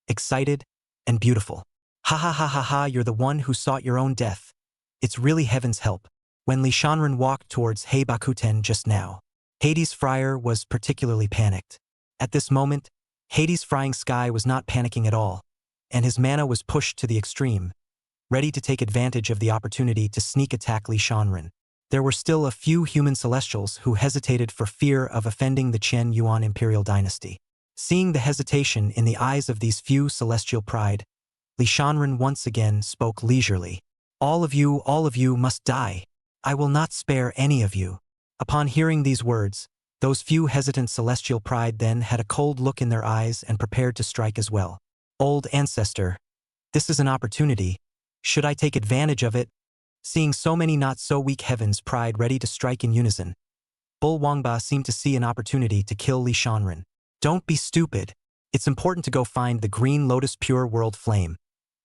excited, and beautiful. Ha ha ha ha ha, you're the one who sought your own death. It's really heaven's help. When Li Shanren walked towards Heibakuten just now, Hades' Friar was particularly panicked. At this moment, Hades' Frying Sky was not panicking at all, and his mana was pushed to the extreme, ready to take advantage of the opportunity to sneak attack Li Shanren. There were still a few human celestials who hesitated for fear of offending the Qian Yuan imperial dynasty. Seeing the hesitation in the eyes of these few celestial pride, Li Shanren once again spoke leisurely. All of you must die. I will not spare any of you. Upon hearing these words, those few hesitant celestial pride then had a cold look in their eyes and prepared to strike as well. Old ancestor, this is an opportunity. Should I take advantage of it? Seeing so many not-so-weak heavens pride ready to strike in unison, Bull Wangba seemed to see an opportunity to kill Li Shanren. Don't be stupid. It's important to go find the Green Lotus Pure World Flame.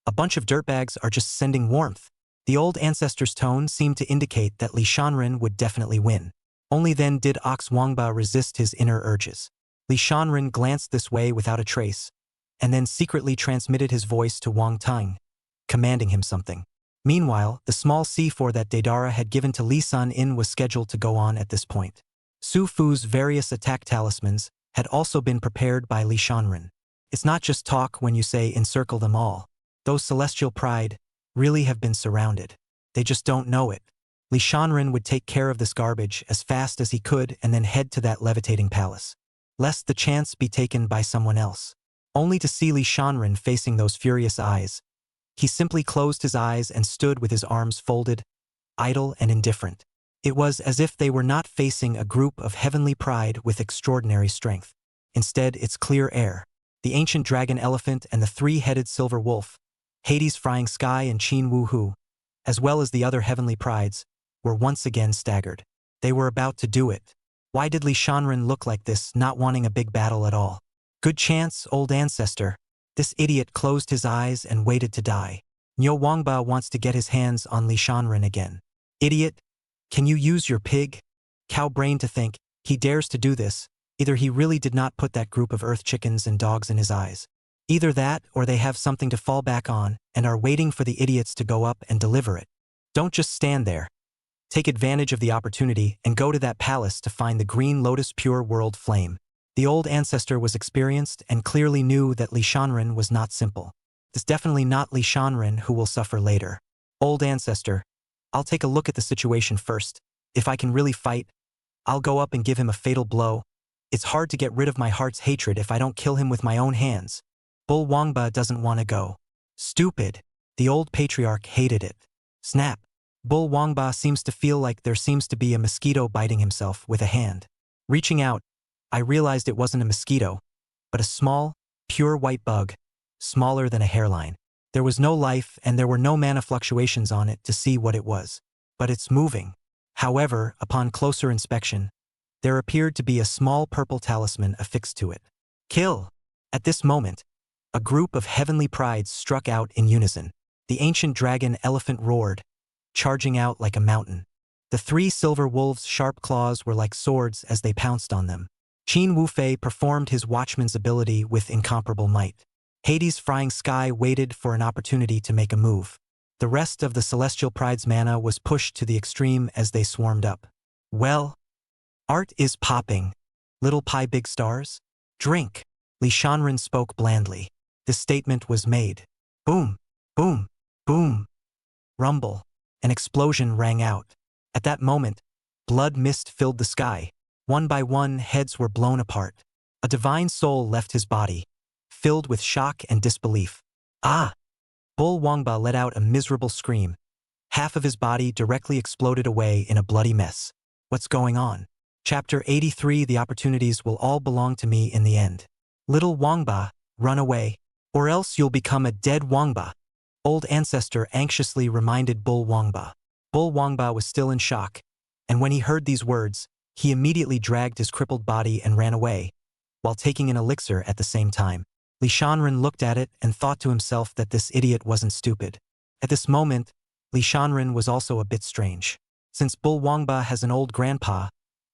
A bunch of dirtbags are just sending warmth. The old ancestor's tone seemed to indicate that Li Shanren would definitely win. Only then did Ox Wangba resist his inner urges. Li Shanren glanced this way without a trace, and then secretly transmitted his voice to Wang Tang, commanding him something. Meanwhile, the small C4 that Deidara had given to Li Sun-in was scheduled to go on at this point. Su Fu's various attack talismans had also been prepared by Li Shanren. It's not just talk when you say encircle them all. Those celestial pride really have been surrounded. They just don't know it. Li Shanren would take care of this garbage as fast as he could and then head to that levitating palace, lest the chance be taken by someone else. Only to see Li Shanren facing those furious eyes, he simply closed his eyes and stood with his arms folded, idle and indifferent. It was as if they were not facing a group of heavenly pride with extraordinary strength. Instead, it's clear air. The ancient dragon elephant and the three-headed silver wolf, Hades' Frying Sky and Qin Wuhu, as well as the other heavenly prides, were once again staggered. They were about to do it. Why did Li Shanren look like this, not wanting a big battle at all? Good chance, old ancestor. This idiot closed his eyes and waited to die. Nyo Wangba wants to get his hands on Li Shanren again. Idiot, can you use your pig? Cow brain to think, he dares to do this. Either he really did not put that group of earth chickens and dogs in his eyes. Either that or they have something to fall back on and are waiting for the idiots to go up and deliver it. Don't just stand there. Take advantage of the opportunity and go to that palace to find the Green Lotus Pure World Flame. The old ancestor was experienced and clearly knew that Li Shanren was not simple. It's definitely not Li Shanren who will suffer later. Old ancestor, I'll take a look at the situation first. If I can really fight, I'll go up and give him a fatal blow. It's hard to get rid of my heart's hatred if I don't kill him with my own hands. Bull Wangba doesn't want to go. Stupid. The old patriarch hated it. Snap. Bull Wangba seems to feel like there seems to be a mosquito biting himself with a hand. Reaching out, I realized it wasn't a mosquito, but a small, pure white bug, smaller than a hairline. There was no life and there were no mana fluctuations on it to see what it was. But it's moving. However, upon closer inspection, there appeared to be a small purple talisman affixed to it. Kill! At this moment, a group of heavenly prides struck out in unison. The ancient dragon elephant roared, charging out like a mountain. The three silver wolves' sharp claws were like swords as they pounced on them. Qin Wufei performed his watchman's ability with incomparable might. Hades' Frying Sky waited for an opportunity to make a move. The rest of the celestial pride's mana was pushed to the extreme as they swarmed up. Well, art is popping. Little pie big stars? Drink. Li Shanren spoke blandly. The statement was made. Boom, boom, boom. Rumble. An explosion rang out. At that moment, Blood mist filled the sky. One by one, heads were blown apart. A divine soul left his body, filled with shock and disbelief. Ah! Bull Wangba let out a miserable scream. Half of his body directly exploded away in a bloody mess. What's going on? Chapter 83. The opportunities will all belong to me in the end. Little Wangba, run away, or else you'll become a dead Wangba. Old ancestor anxiously reminded Bull Wangba. Bull Wangba was still in shock, and when he heard these words, he immediately dragged his crippled body and ran away, while taking an elixir at the same time. Li Shanren looked at it and thought to himself that this idiot wasn't stupid. At this moment, Li Shanren was also a bit strange. Since Bull Wangba has an old grandpa,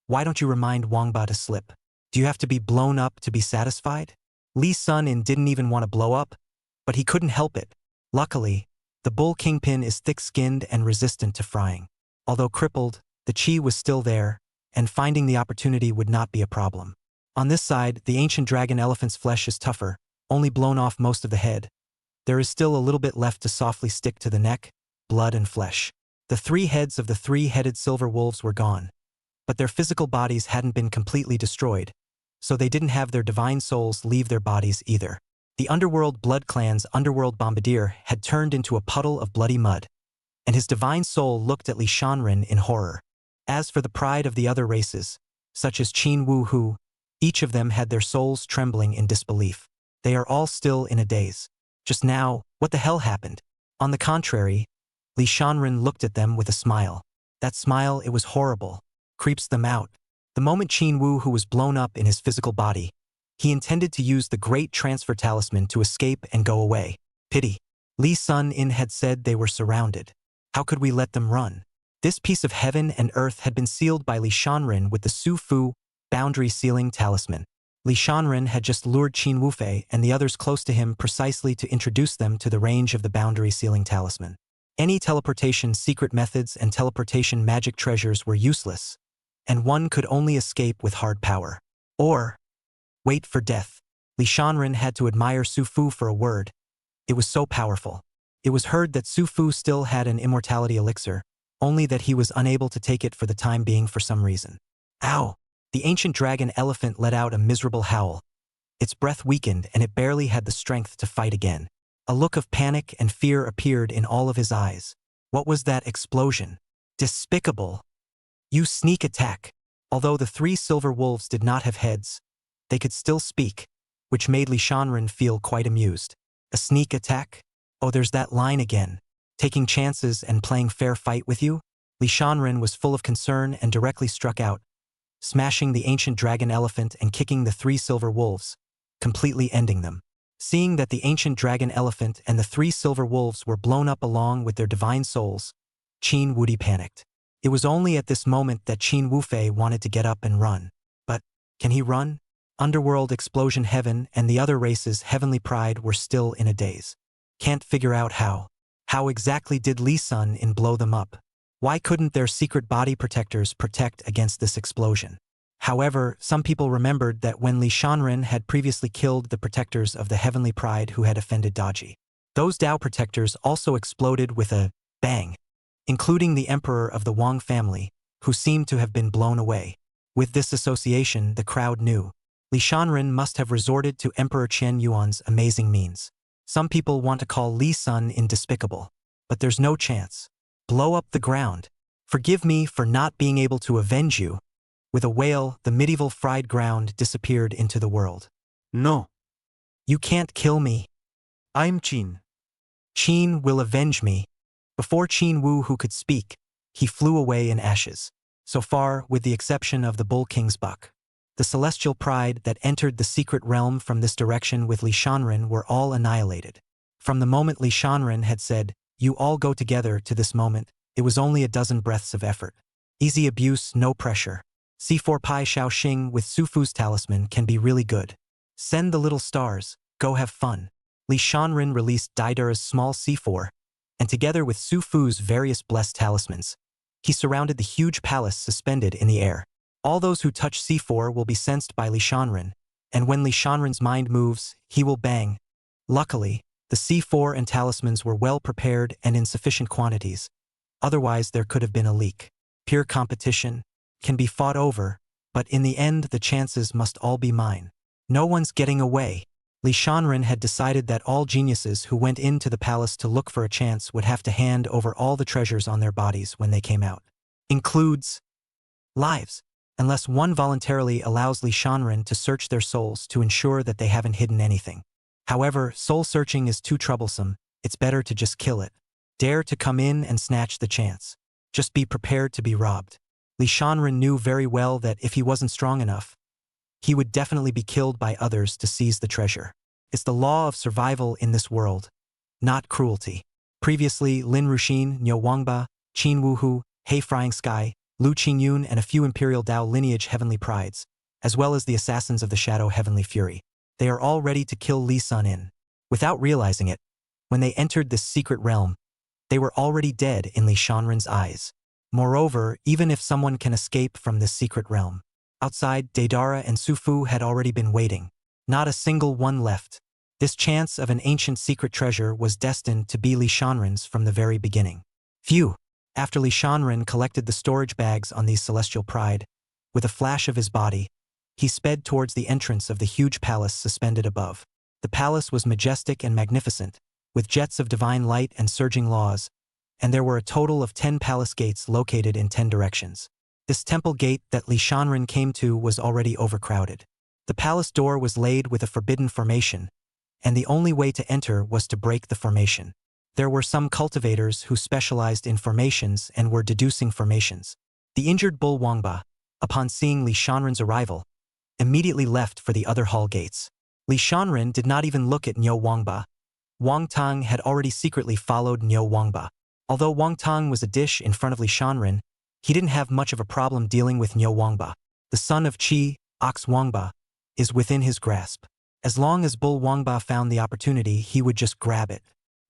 why don't you remind Wangba to slip? Do you have to be blown up to be satisfied? Li Sun-in didn't even want to blow up, but he couldn't help it. Luckily, the bull kingpin is thick-skinned and resistant to frying. Although crippled, the chi was still there, and finding the opportunity would not be a problem. On this side, the ancient dragon elephant's flesh is tougher, only blown off most of the head. There is still a little bit left to softly stick to the neck, blood and flesh. The 3 heads of the 3-headed silver wolves were gone, but their physical bodies hadn't been completely destroyed, so they didn't have their divine souls leave their bodies either. The underworld blood clan's underworld bombardier had turned into a puddle of bloody mud, and his divine soul looked at Li Shanren in horror. As for the pride of the other races, such as Qin Wu Hu, each of them had their souls trembling in disbelief. They are all still in a daze. Just now, what the hell happened? On the contrary, Li Shanren looked at them with a smile. That smile, it was horrible. Creeps them out. The moment Qin Wu Hu was blown up in his physical body, he intended to use the great transfer talisman to escape and go away. Pity. Li Sun-in had said they were surrounded. How could we let them run? This piece of heaven and earth had been sealed by Li Shanren with the Su Fu boundary sealing talisman. Li Shanren had just lured Qin Wufei and the others close to him precisely to introduce them to the range of the boundary sealing talisman. Any teleportation secret methods and teleportation magic treasures were useless, and one could only escape with hard power. Or wait for death. Li Shanren had to admire Su Fu for a word. It was so powerful. It was heard that Su Fu still had an immortality elixir, only that he was unable to take it for the time being for some reason. Ow! The ancient dragon elephant let out a miserable howl. Its breath weakened and it barely had the strength to fight again. A look of panic and fear appeared in all of his eyes. What was that explosion? Despicable! You sneak attack! Although the 3 silver wolves did not have heads, they could still speak, which made Li Shanren feel quite amused. A sneak attack? Oh, there's that line again. Taking chances and playing fair fight with you? Li Shanren was full of concern and directly struck out, smashing the ancient dragon elephant and kicking the 3 silver wolves, completely ending them. Seeing that the ancient dragon elephant and the 3 silver wolves were blown up along with their divine souls, Qin Wudi panicked. It was only at this moment that Qin Wufei wanted to get up and run. But, can he run? Underworld Explosion Heaven and the other races' heavenly pride were still in a daze. Can't figure out how. How exactly did Li Sun-in blow them up? Why couldn't their secret body protectors protect against this explosion? However, some people remembered that when Li Shanren had previously killed the protectors of the heavenly pride who had offended Daji, those Dao protectors also exploded with a bang, including the emperor of the Wang family, who seemed to have been blown away. With this association, the crowd knew Li Shanren must have resorted to Emperor Chen Yuan's amazing means. Some people want to call Li Sun-in despicable, but there's no chance. Blow up the ground. Forgive me for not being able to avenge you. With a wail, the medieval fried ground disappeared into the world. No. You can't kill me. I'm Qin. Qin will avenge me. Before Qin Wu Hu could speak, he flew away in ashes. So far, with the exception of the Bull King's buck, the celestial pride that entered the secret realm from this direction with Li Shanren were all annihilated. From the moment Li Shanren had said, "You all go together," to this moment, it was only a dozen breaths of effort. Easy abuse, no pressure. C4 Pai Shaoxing with Su Fu's talisman can be really good. Send the little stars, go have fun. Li Shanren released Daidara's small C4, and together with Su Fu's various blessed talismans, he surrounded the huge palace suspended in the air. All those who touch C4 will be sensed by Li Shanren, and when Li Shanren's mind moves, he will bang. Luckily, the C4 and talismans were well prepared and in sufficient quantities. Otherwise, there could have been a leak. Pure competition. can be fought over, but in the end the chances must all be mine. No one's getting away. Li Shanren had decided that all geniuses who went into the palace to look for a chance would have to hand over all the treasures on their bodies when they came out. Includes lives, unless one voluntarily allows Li Shanren to search their souls to ensure that they haven't hidden anything. However, soul searching is too troublesome, it's better to just kill it. Dare to come in and snatch the chance. Just be prepared to be robbed. Li Shanren knew very well that if he wasn't strong enough, he would definitely be killed by others to seize the treasure. It's the law of survival in this world, not cruelty. Previously, Lin Ruxin, Niu Wangba, Qin Wuhu, He Frying Sky, Lu Qingyun and a few Imperial Dao lineage heavenly prides, as well as the assassins of the Shadow Heavenly Fury. They are all ready to kill Li Sun in. Without realizing it, when they entered this secret realm, they were already dead in Li Shanren's eyes. Moreover, even if someone can escape from this secret realm, outside, Deidara and Sufu had already been waiting. Not a single one left. This chance of an ancient secret treasure was destined to be Li Shanren's from the very beginning. Phew! After Li Shanren collected the storage bags on these celestial pride, with a flash of his body, he sped towards the entrance of the huge palace suspended above. The palace was majestic and magnificent, with jets of divine light and surging laws, and there were a total of 10 palace gates located in 10 directions. This temple gate that Li Shanren came to was already overcrowded. The palace door was laid with a forbidden formation, and the only way to enter was to break the formation. There were some cultivators who specialized in formations and were deducing formations. The injured bull Wangba, upon seeing Li Shanren's arrival, immediately left for the other hall gates. Li Shanren did not even look at Niu Wangba. Wang Tang had already secretly followed Niu Wangba. Although Wang Tang was a dish in front of Li Shanren, he didn't have much of a problem dealing with Niu Wangba. The son of Qi, Ox Wangba, is within his grasp. As long as Bull Wangba found the opportunity, he would just grab it.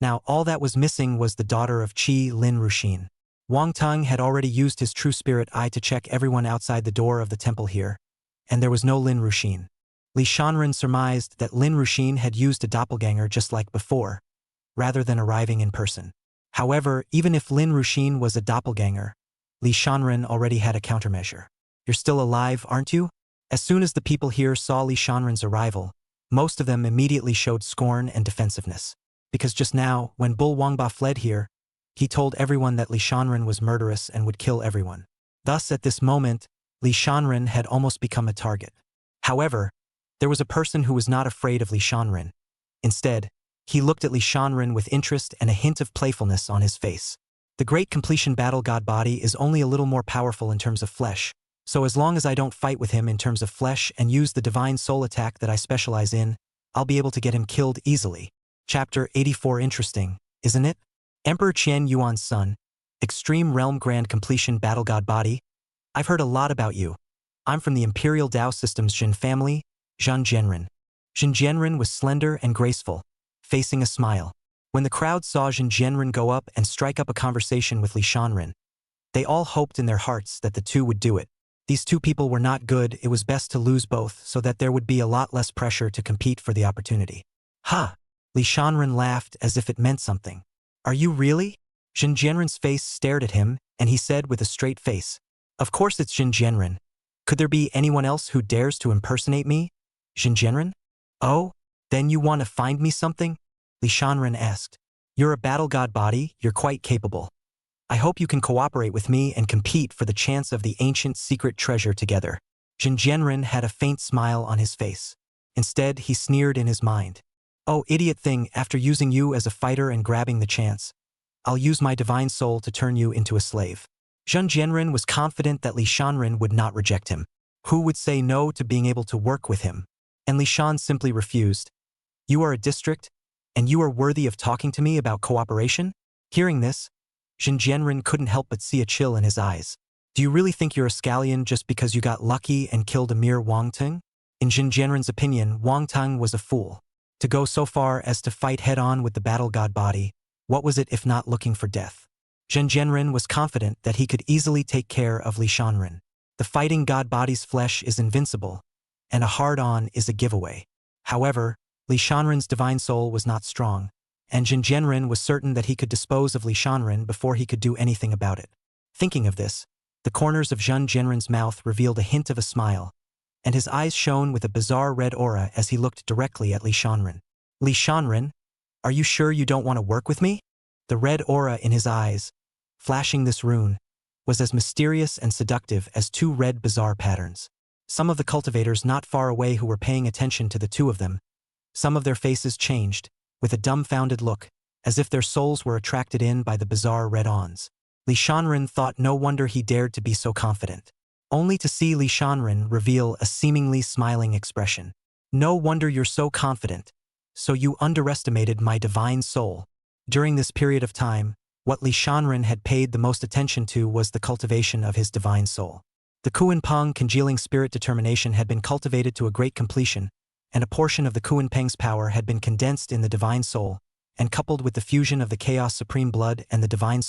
Now all that was missing was the daughter of Qi, Lin Ruxin. Wang Tang had already used his true spirit eye to check everyone outside the door of the temple here, and there was no Lin Ruxin. Li Shanren surmised that Lin Ruxin had used a doppelganger just like before, rather than arriving in person. However, even if Lin Ruxin was a doppelganger, Li Shanren already had a countermeasure. You're still alive, aren't you? As soon as the people here saw Li Shanren's arrival, most of them immediately showed scorn and defensiveness. Because just now, when Bull Wangba fled here, he told everyone that Li Shanren was murderous and would kill everyone. Thus, at this moment, Li Shanren had almost become a target. However, there was a person who was not afraid of Li Shanren. Instead, he looked at Li Shanren with interest and a hint of playfulness on his face. The great completion battle god body is only a little more powerful in terms of flesh, so as long as I don't fight with him in terms of flesh and use the divine soul attack that I specialize in, I'll be able to get him killed easily. Chapter 84. Interesting, isn't it? Emperor Qian Yuan's son, Extreme Realm Grand Completion Battle God Body. I've heard a lot about you. I'm from the Imperial Dao Systems Jin family, Zhen Jianren. Zhen Jianren was slender and graceful, facing a smile. When the crowd saw Zhen Jianren go up and strike up a conversation with Li Shanren, they all hoped in their hearts that the two would do it. These two people were not good, it was best to lose both so that there would be a lot less pressure to compete for the opportunity. Ha! Li Shanren laughed as if it meant something. Are you really? Zhen Jianren's face stared at him, and he said with a straight face, Of course it's Zhen Jianren. Could there be anyone else who dares to impersonate me? Zhen Jianren? Oh? Then you want to find me something? Li Shanren asked. You're a battle god body, you're quite capable. I hope you can cooperate with me and compete for the chance of the ancient secret treasure together. Zhen Jianren had a faint smile on his face. Instead, he sneered in his mind. Oh, idiot thing, after using you as a fighter and grabbing the chance, I'll use my divine soul to turn you into a slave. Zhen Jianren was confident that Li Shanren would not reject him. Who would say no to being able to work with him? And Li Shan simply refused. You are a district, and you are worthy of talking to me about cooperation? Hearing this, Zhen Jianren couldn't help but see a chill in his eyes. Do you really think you're a scallion just because you got lucky and killed a mere Wang Tang? In Zhen Jianren's opinion, Wang Tang was a fool. To go so far as to fight head-on with the battle god body, what was it if not looking for death? Zhen Jianren was confident that he could easily take care of Li Shanren. The fighting god body's flesh is invincible, and a hard-on is a giveaway. However, Li Shanren's divine soul was not strong, and Zhen Jianren was certain that he could dispose of Li Shanren before he could do anything about it. Thinking of this, the The corners of Zhen Jianren's mouth revealed a hint of a smile, and his eyes shone with a bizarre red aura as he looked directly at Li Shanren. Li Shanren, are you sure you don't want to work with me? The red aura in his eyes, flashing this rune, was as mysterious and seductive as two red bizarre patterns. Some of the cultivators not far away who were paying attention to the two of them, some of their faces changed, with a dumbfounded look, as if their souls were attracted in by the bizarre red-ons. Li Shanren thought no wonder he dared to be so confident, only to see Li Shanren reveal a seemingly smiling expression. No wonder you're so confident. So you underestimated my divine soul. During this period of time, what Li Shanren had paid the most attention to was the cultivation of his divine soul. The Kuan-Peng congealing spirit determination had been cultivated to a great completion, and a portion of the Kuan-Peng's power had been condensed in the divine soul, and coupled with the fusion of the Chaos Supreme Blood and the divine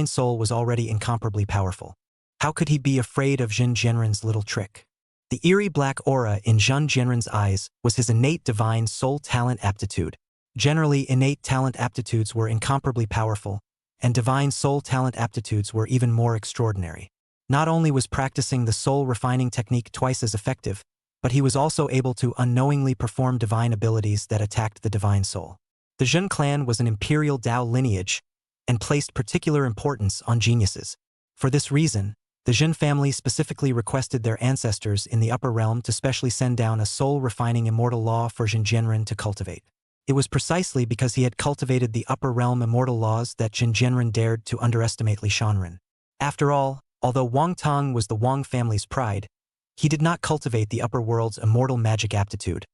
soul was already incomparably powerful. How could he be afraid of Zhen Jianren's little trick? The eerie black aura in Zhen Jianren's eyes was his innate divine soul talent aptitude. Generally, innate talent aptitudes were incomparably powerful, and divine soul talent aptitudes were even more extraordinary. Not only was practicing the soul refining technique twice as effective, but he was also able to unknowingly perform divine abilities that attacked the divine soul. The Zhen clan was an imperial Dao lineage and placed particular importance on geniuses. For this reason, the Zhen family specifically requested their ancestors in the upper realm to specially send down a soul-refining immortal law for Zhen Jianren to cultivate. It was precisely because he had cultivated the upper realm immortal laws that Zhen Jianren dared to underestimate Li Shanren. After all, although Wang Tong was the Wang family's pride, he did not cultivate the upper world's immortal magic aptitude,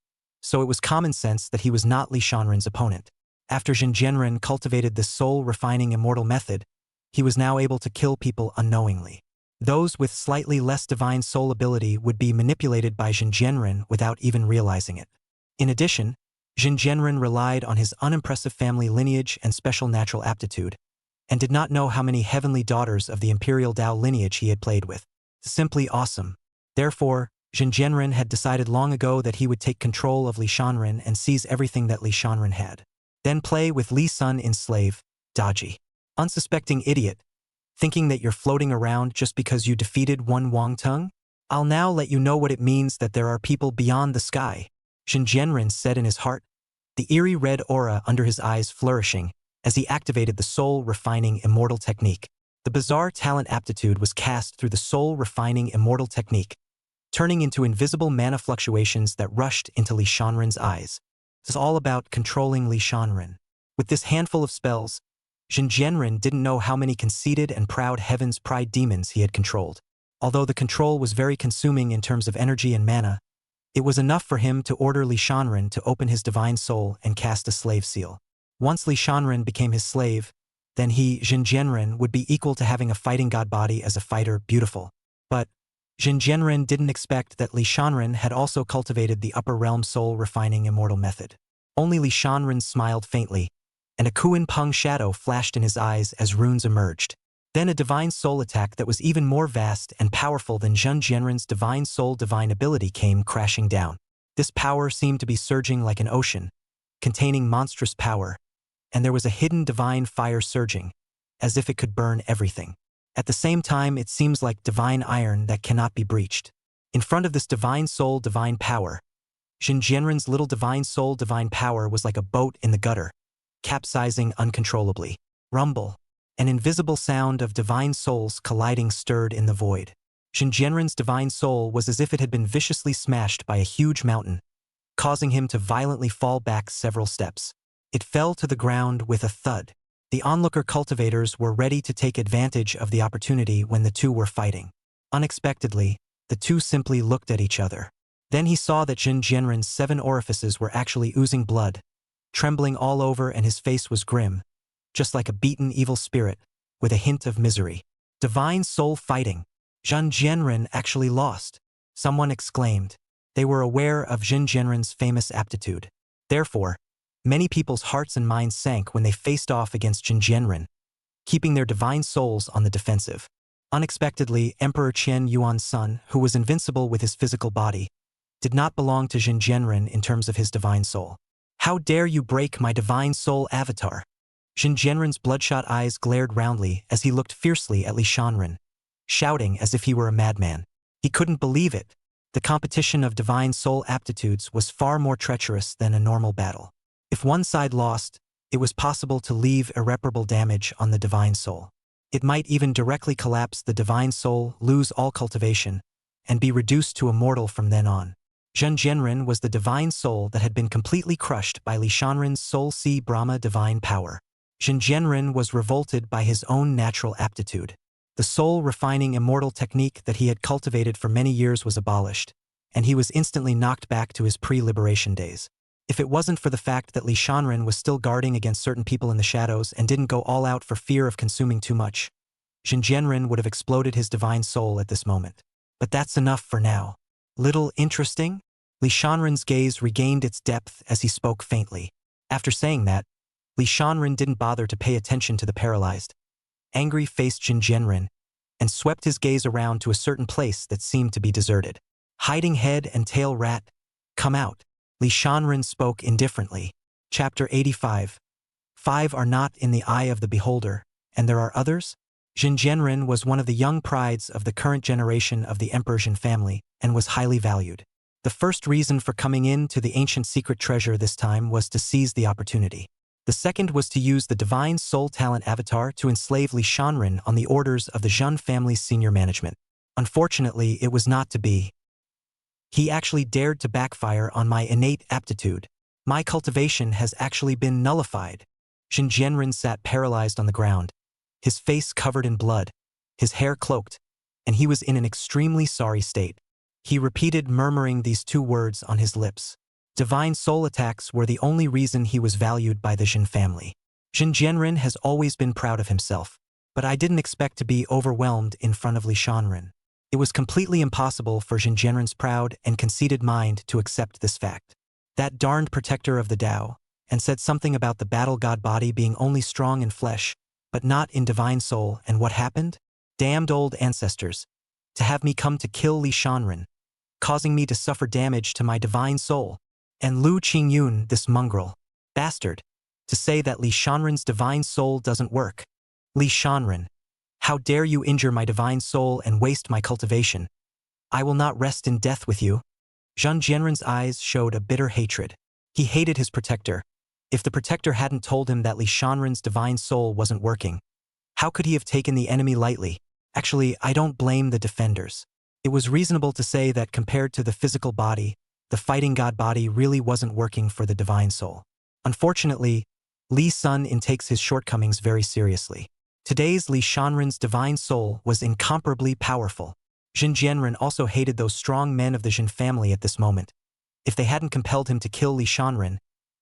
so it was common sense that he was not Li Shanren's opponent. After Zhen Jianren cultivated this soul-refining immortal method, he was now able to kill people unknowingly. Those with slightly less divine soul ability would be manipulated by Zhen Jianren without even realizing it. In addition, Zhen Jianren relied on his unimpressive family lineage and special natural aptitude, and did not know how many heavenly daughters of the imperial Dao lineage he had played with. Simply awesome. Therefore, Zhen Jianren had decided long ago that he would take control of Li Shanren and seize everything that Li Shanren had. Then play with Li Sun in slave, dodgy. Unsuspecting idiot. Thinking that you're floating around just because you defeated one Wang Tong? I'll now let you know what it means that there are people beyond the sky. Zhen Jianren said in his heart, the eerie red aura under his eyes flourishing as he activated the soul-refining immortal technique. The bizarre talent aptitude was cast through the soul-refining immortal technique, turning into invisible mana fluctuations that rushed into Li Shanren's eyes. This is all about controlling Li Shanren. With this handful of spells, Zhen Jianren didn't know how many conceited and proud heaven's pride demons he had controlled. Although the control was very consuming in terms of energy and mana, it was enough for him to order Li Shanren to open his divine soul and cast a slave seal. Once Li Shanren became his slave, then he, Zhen Jianren, would be equal to having a fighting god body as a fighter beautiful. But Zhen Jianren didn't expect that Li Shanren had also cultivated the upper realm soul refining immortal method. Only Li Shanren smiled faintly, and a Kuan-Peng shadow flashed in his eyes as runes emerged. Then a divine soul attack that was even more vast and powerful than Zhen Jianren's divine soul divine ability came crashing down. This power seemed to be surging like an ocean, containing monstrous power, and there was a hidden divine fire surging, as if it could burn everything. At the same time, it seems like divine iron that cannot be breached. In front of this divine soul divine power, Zhen Jianren's little divine soul divine power was like a boat in the gutter, capsizing uncontrollably. Rumble. An invisible sound of divine souls colliding stirred in the void. Zhen Jianren's divine soul was as if it had been viciously smashed by a huge mountain, causing him to violently fall back several steps. It fell to the ground with a thud. The onlooker cultivators were ready to take advantage of the opportunity when the two were fighting. Unexpectedly, the two simply looked at each other. Then he saw that Zhen Jianren's 7 orifices were actually oozing blood, trembling all over, and his face was grim, just like a beaten evil spirit, with a hint of misery. Divine soul fighting. Zhen Jianren actually lost. Someone exclaimed. They were aware of Zhen Jianren's famous aptitude. Therefore, many people's hearts and minds sank when they faced off against Zhen Jianren, keeping their divine souls on the defensive. Unexpectedly, Emperor Qian Yuan's son, who was invincible with his physical body, did not belong to Zhen Jianren in terms of his divine soul. How dare you break my divine soul avatar? Zhen Jianren's bloodshot eyes glared roundly as he looked fiercely at Li Shanren, shouting as if he were a madman. He couldn't believe it. The competition of divine soul aptitudes was far more treacherous than a normal battle. If one side lost, it was possible to leave irreparable damage on the divine soul. It might even directly collapse the divine soul, lose all cultivation, and be reduced to a mortal from then on. Zhen Jianren was the divine soul that had been completely crushed by Li Shanren's soul sea Brahma divine power. Zhen Jianren was revolted by his own natural aptitude. The soul-refining immortal technique that he had cultivated for many years was abolished, and he was instantly knocked back to his pre-liberation days. If it wasn't for the fact that Li Shanren was still guarding against certain people in the shadows and didn't go all out for fear of consuming too much, Zhen Jianren would have exploded his divine soul at this moment. But that's enough for now. Little interesting? Li Shanren's gaze regained its depth as he spoke faintly. After saying that, Li Shanren didn't bother to pay attention to the paralyzed, angry-faced Zhen Jianren, and swept his gaze around to a certain place that seemed to be deserted. Hiding head and tail rat, come out. Li Shanren spoke indifferently. Chapter 85. 5 are not in the eye of the beholder, and there are others? Zhen Jianren was one of the young prides of the current generation of the Emperor Zhen family and was highly valued. The first reason for coming in to the ancient secret treasure this time was to seize the opportunity. The second was to use the divine soul talent avatar to enslave Li Shanren on the orders of the Zhen family's senior management. Unfortunately, it was not to be. He actually dared to backfire on my innate aptitude. My cultivation has actually been nullified. Zhen Jianren sat paralyzed on the ground, his face covered in blood, his hair cloaked, and he was in an extremely sorry state. He repeated murmuring these two words on his lips. Divine soul attacks were the only reason he was valued by the Zhen family. Zhen Jianren has always been proud of himself, but I didn't expect to be overwhelmed in front of Li Shanren. It was completely impossible for Zhen Jianren's proud and conceited mind to accept this fact. That darned protector of the Tao, and said something about the battle god body being only strong in flesh, but not in divine soul, and what happened? Damned old ancestors. To have me come to kill Li Shanren, causing me to suffer damage to my divine soul. And Lu Qingyun, this mongrel bastard, to say that Li Shanren's divine soul doesn't work. Li Shanren, how dare you injure my divine soul and waste my cultivation? I will not rest in death with you. Zhen Jianren's eyes showed a bitter hatred. He hated his protector. If the protector hadn't told him that Li Shanren's divine soul wasn't working, how could he have taken the enemy lightly? Actually, I don't blame the defenders. It was reasonable to say that compared to the physical body, the fighting god body really wasn't working for the divine soul. Unfortunately, Li Sun takes his shortcomings very seriously. Today's Li Shanren's divine soul was incomparably powerful. Zhen Jianren also hated those strong men of the Zhen family at this moment. If they hadn't compelled him to kill Li Shanren,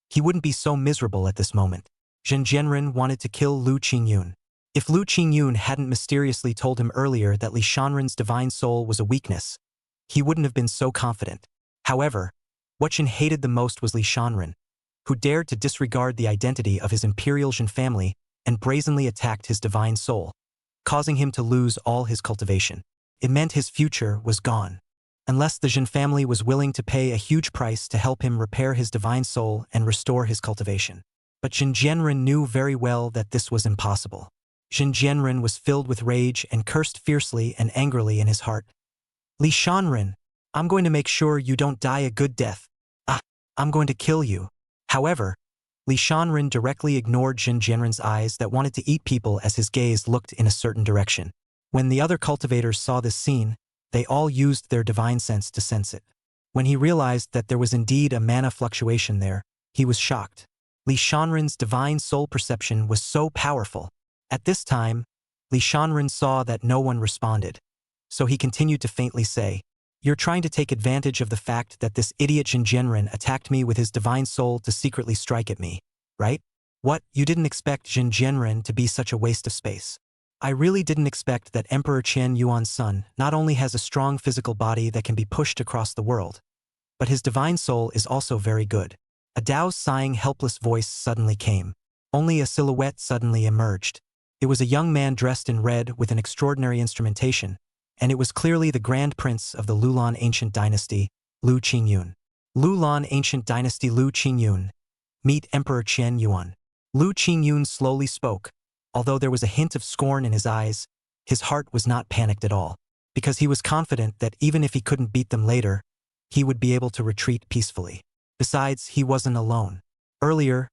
he wouldn't be so miserable at this moment. Zhen Jianren wanted to kill Lu Qingyun. If Lu Qingyun hadn't mysteriously told him earlier that Li Shanren's divine soul was a weakness, he wouldn't have been so confident. However, what Zhen hated the most was Li Shanren, who dared to disregard the identity of his imperial Zhen family and brazenly attacked his divine soul, causing him to lose all his cultivation. It meant his future was gone. Unless the Zhen family was willing to pay a huge price to help him repair his divine soul and restore his cultivation. But Zhen Jianren knew very well that this was impossible. Zhen Jianren was filled with rage and cursed fiercely and angrily in his heart. Li Shanren, I'm going to make sure you don't die a good death. I'm going to kill you. However, Li Shanren directly ignored Zhen Jianren's eyes that wanted to eat people as his gaze looked in a certain direction. When the other cultivators saw this scene, they all used their divine sense to sense it. When he realized that there was indeed a mana fluctuation there, he was shocked. Li Shanren's divine soul perception was so powerful. At this time, Li Shanren saw that no one responded, so he continued to faintly say, "You're trying to take advantage of the fact that this idiot Zhen Jianren attacked me with his divine soul to secretly strike at me, right? What, you didn't expect Zhen Jianren to be such a waste of space? I really didn't expect that Emperor Qian Yuan's son not only has a strong physical body that can be pushed across the world, but his divine soul is also very good." A Dao's sighing, helpless voice suddenly came. Only a silhouette suddenly emerged. It was a young man dressed in red with an extraordinary instrumentation, and it was clearly the Grand Prince of the Lulan Ancient Dynasty, Lu Qingyun. Lulan Ancient Dynasty Lu Qingyun. Meet Emperor Qian Yuan. Lu Qingyun slowly spoke, although there was a hint of scorn in his eyes. his heart was not panicked at all, because he was confident that even if he couldn't beat them later, he would be able to retreat peacefully. Besides, he wasn't alone. Earlier,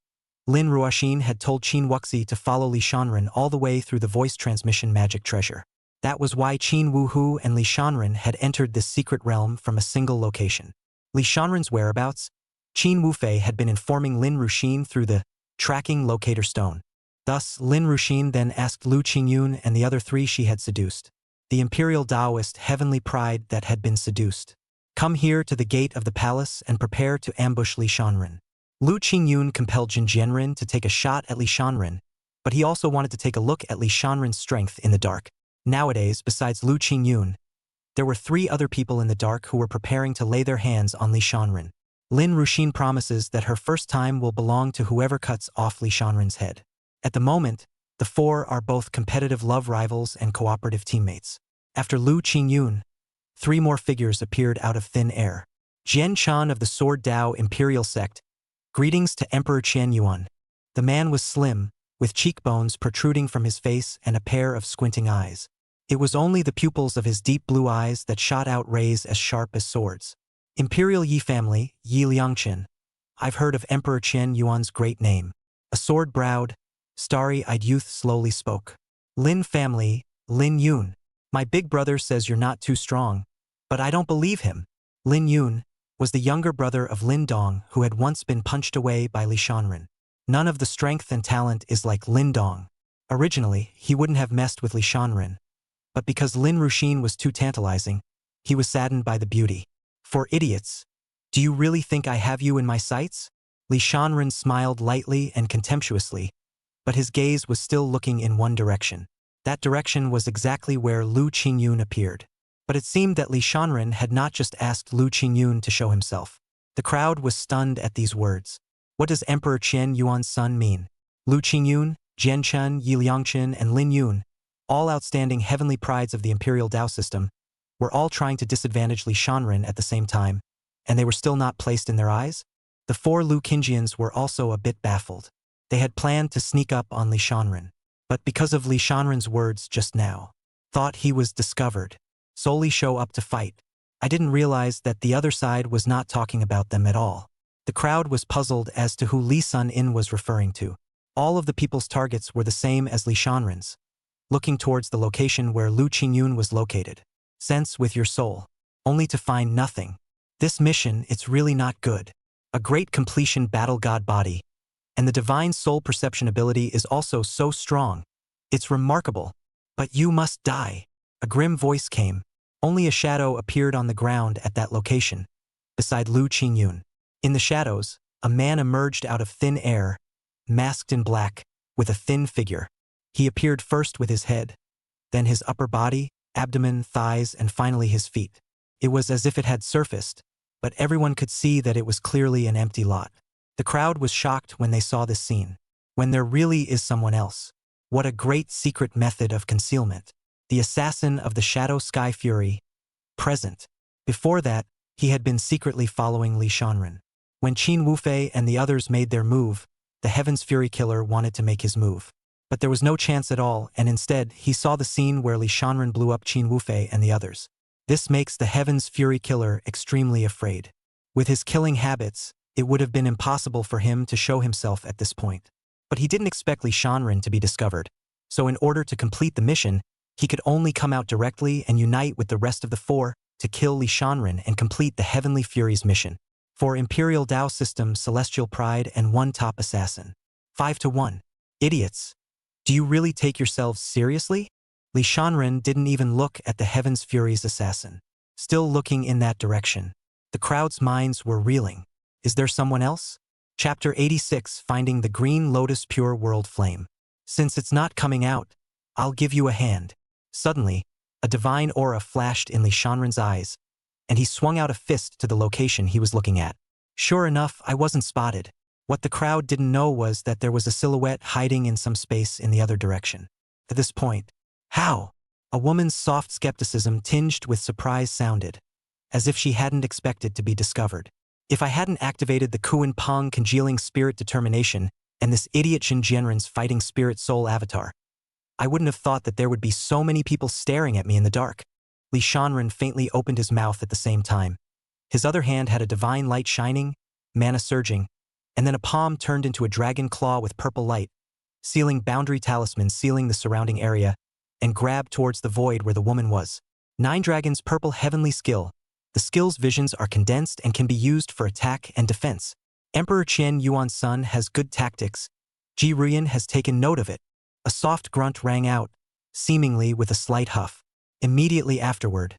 Lin Ruoxin had told Qin Wuxi to follow Li Shanren all the way through the voice transmission magic treasure. That was why Qin Wuhu and Li Shanren had entered this secret realm from a single location. Li Shanren's whereabouts, Qin Wufei had been informing Lin Ruoxin through the tracking locator stone. Thus, Lin Ruoxin then asked Lu Qingyun and the other three she had seduced, the imperial Taoist heavenly pride that had been seduced. Come here to the gate of the palace and prepare to ambush Li Shanren. Lu Qingyun compelled Jin Jianren to take a shot at Li Shanren, but he also wanted to take a look at Li Shanren's strength in the dark. Nowadays, besides Lu Qingyun, there were 3 other people in the dark who were preparing to lay their hands on Li Shanren. Lin Ruoxin promises that her first time will belong to whoever cuts off Li Shanren's head. At the moment, the 4 are both competitive love rivals and cooperative teammates. After Lu Qingyun, 3 more figures appeared out of thin air. Jian Chan of the Sword Dao Imperial Sect. Greetings to Emperor Qian Yuan. The man was slim, with cheekbones protruding from his face and a pair of squinting eyes. It was only the pupils of his deep blue eyes that shot out rays as sharp as swords. Imperial Yi family, Yi Liangqin. I've heard of Emperor Qian Yuan's great name. A sword-browed, starry-eyed youth slowly spoke. Lin family, Lin Yun. My big brother says you're not too strong, but I don't believe him. Lin Yun was the younger brother of Lin Dong, who had once been punched away by Li Shanren. None of the strength and talent is like Lin Dong. Originally, he wouldn't have messed with Li Shanren, but because Lin Ruoxin was too tantalizing, he was saddened by the beauty. For idiots, do you really think I have you in my sights? Li Shanren smiled lightly and contemptuously, but his gaze was still looking in one direction. That direction was exactly where Lu Qingyun appeared. But it seemed that Li Shanren had not just asked Lu Qingyun to show himself. The crowd was stunned at these words. What does Emperor Qian Yuan's son mean? Lu Qingyun, Jian Chen, Yi Liangqin, and Lin Yun, all outstanding heavenly prides of the imperial Dao system, were all trying to disadvantage Li Shanren at the same time, and they were still not placed in their eyes? The 4 Lu Qinjians were also a bit baffled. They had planned to sneak up on Li Shanren, but because of Li Shanren's words just now, thought he was discovered. Solely show up to fight. I didn't realize that the other side was not talking about them at all. The crowd was puzzled as to who Li Sun-in was referring to. All of the people's targets were the same as Li Shanren's, looking towards the location where Lu Qingyun was located. Sense with your soul, only to find nothing. This mission, it's really not good. A great completion battle god body, and the divine soul perception ability is also so strong. It's remarkable. But you must die. A grim voice came. Only a shadow appeared on the ground at that location, beside Lu Qingyun. In the shadows, a man emerged out of thin air, masked in black, with a thin figure. He appeared first with his head, then his upper body, abdomen, thighs, and finally his feet. It was as if it had surfaced, but everyone could see that it was clearly an empty lot. The crowd was shocked when they saw this scene. When there really is someone else. What a great secret method of concealment. The assassin of the Shadow Sky Fury, present. Before that, he had been secretly following Li Shanren. When Qin Wufei and the others made their move, the Heaven's Fury Killer wanted to make his move. But there was no chance at all, and instead, he saw the scene where Li Shanren blew up Qin Wufei and the others. This makes the Heaven's Fury Killer extremely afraid. With his killing habits, it would have been impossible for him to show himself at this point. But he didn't expect Li Shanren to be discovered, so in order to complete the mission, he could only come out directly and unite with the rest of the 4 to kill Li Shanren and complete the Heavenly Fury's mission. For Imperial Dao System, Celestial Pride, and 1 top assassin. 5-1. Idiots. Do you really take yourselves seriously? Li Shanren didn't even look at the Heaven's Fury's assassin. Still looking in that direction. The crowd's minds were reeling. Is there someone else? Chapter 86, Finding the Green Lotus Pure World Flame. Since it's not coming out, I'll give you a hand. Suddenly, a divine aura flashed in Li Shanren's eyes, and he swung out a fist to the location he was looking at. Sure enough, I wasn't spotted. What the crowd didn't know was that there was a silhouette hiding in some space in the other direction. At this point, how? A woman's soft skepticism tinged with surprise sounded, as if she hadn't expected to be discovered. If I hadn't activated the Kuan Pong congealing spirit determination and this idiot Jin Jianren's fighting spirit soul avatar, I wouldn't have thought that there would be so many people staring at me in the dark. Li Shanren faintly opened his mouth at the same time. His other hand had a divine light shining, mana surging, and then a palm turned into a dragon claw with purple light, sealing boundary talisman sealing the surrounding area, and grabbed towards the void where the woman was. 9 Dragons Purple Heavenly Skill. The skill's visions are condensed and can be used for attack and defense. Emperor Qian Yuan's son has good tactics. Ji Ruyan has taken note of it. A soft grunt rang out, seemingly with a slight huff. Immediately afterward,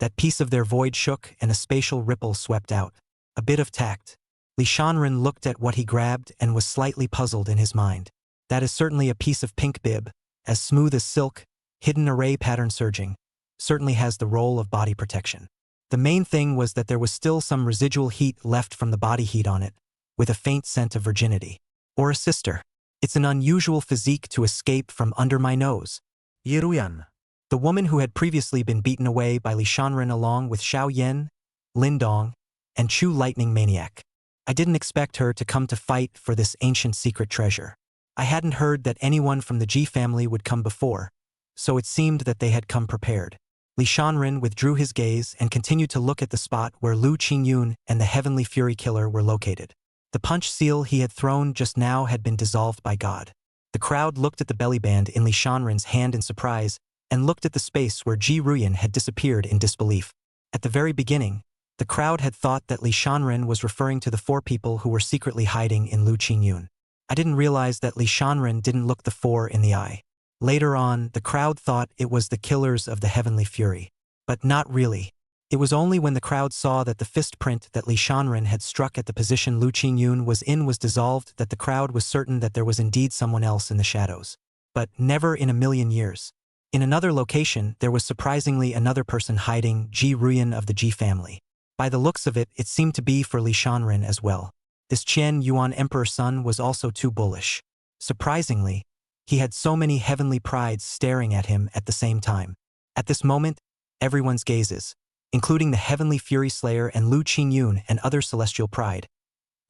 that piece of their void shook and a spatial ripple swept out. A bit of tact. Li Shanren looked at what he grabbed and was slightly puzzled in his mind. That is certainly a piece of pink bib, as smooth as silk, hidden array pattern surging. Certainly has the role of body protection. The main thing was that there was still some residual heat left from the body heat on it, with a faint scent of virginity. Or a sister. It's an unusual physique to escape from under my nose. Yiruyan. The woman who had previously been beaten away by Li Shanren along with Xiao Yen, Lin Dong, and Chu Lightning Maniac. I didn't expect her to come to fight for this ancient secret treasure. I hadn't heard that anyone from the Ji family would come before, so it seemed that they had come prepared. Li Shanren withdrew his gaze and continued to look at the spot where Lu Qingyun and the Heavenly Fury Killer were located. The punch seal he had thrown just now had been dissolved by God. The crowd looked at the bellyband in Li Shanren's hand in surprise and looked at the space where Ji Ruyan had disappeared in disbelief. At the very beginning, the crowd had thought that Li Shanren was referring to the 4 people who were secretly hiding in Lu Qingyun. I didn't realize that Li Shanren didn't look the 4 in the eye. Later on, the crowd thought it was the killers of the Heavenly Fury. But not really. It was only when the crowd saw that the fist print that Li Shanren had struck at the position Lu Qingyun was in was dissolved that the crowd was certain that there was indeed someone else in the shadows. But never in a million years. In another location, there was surprisingly another person hiding, Ji Ruyan of the Ji family. By the looks of it, it seemed to be for Li Shanren as well. This Qian Yuan Emperor's son was also too bullish. Surprisingly, he had so many heavenly prides staring at him at the same time. At this moment, everyone's gazes, including the Heavenly Fury Slayer and Lu Qingyun and other celestial pride,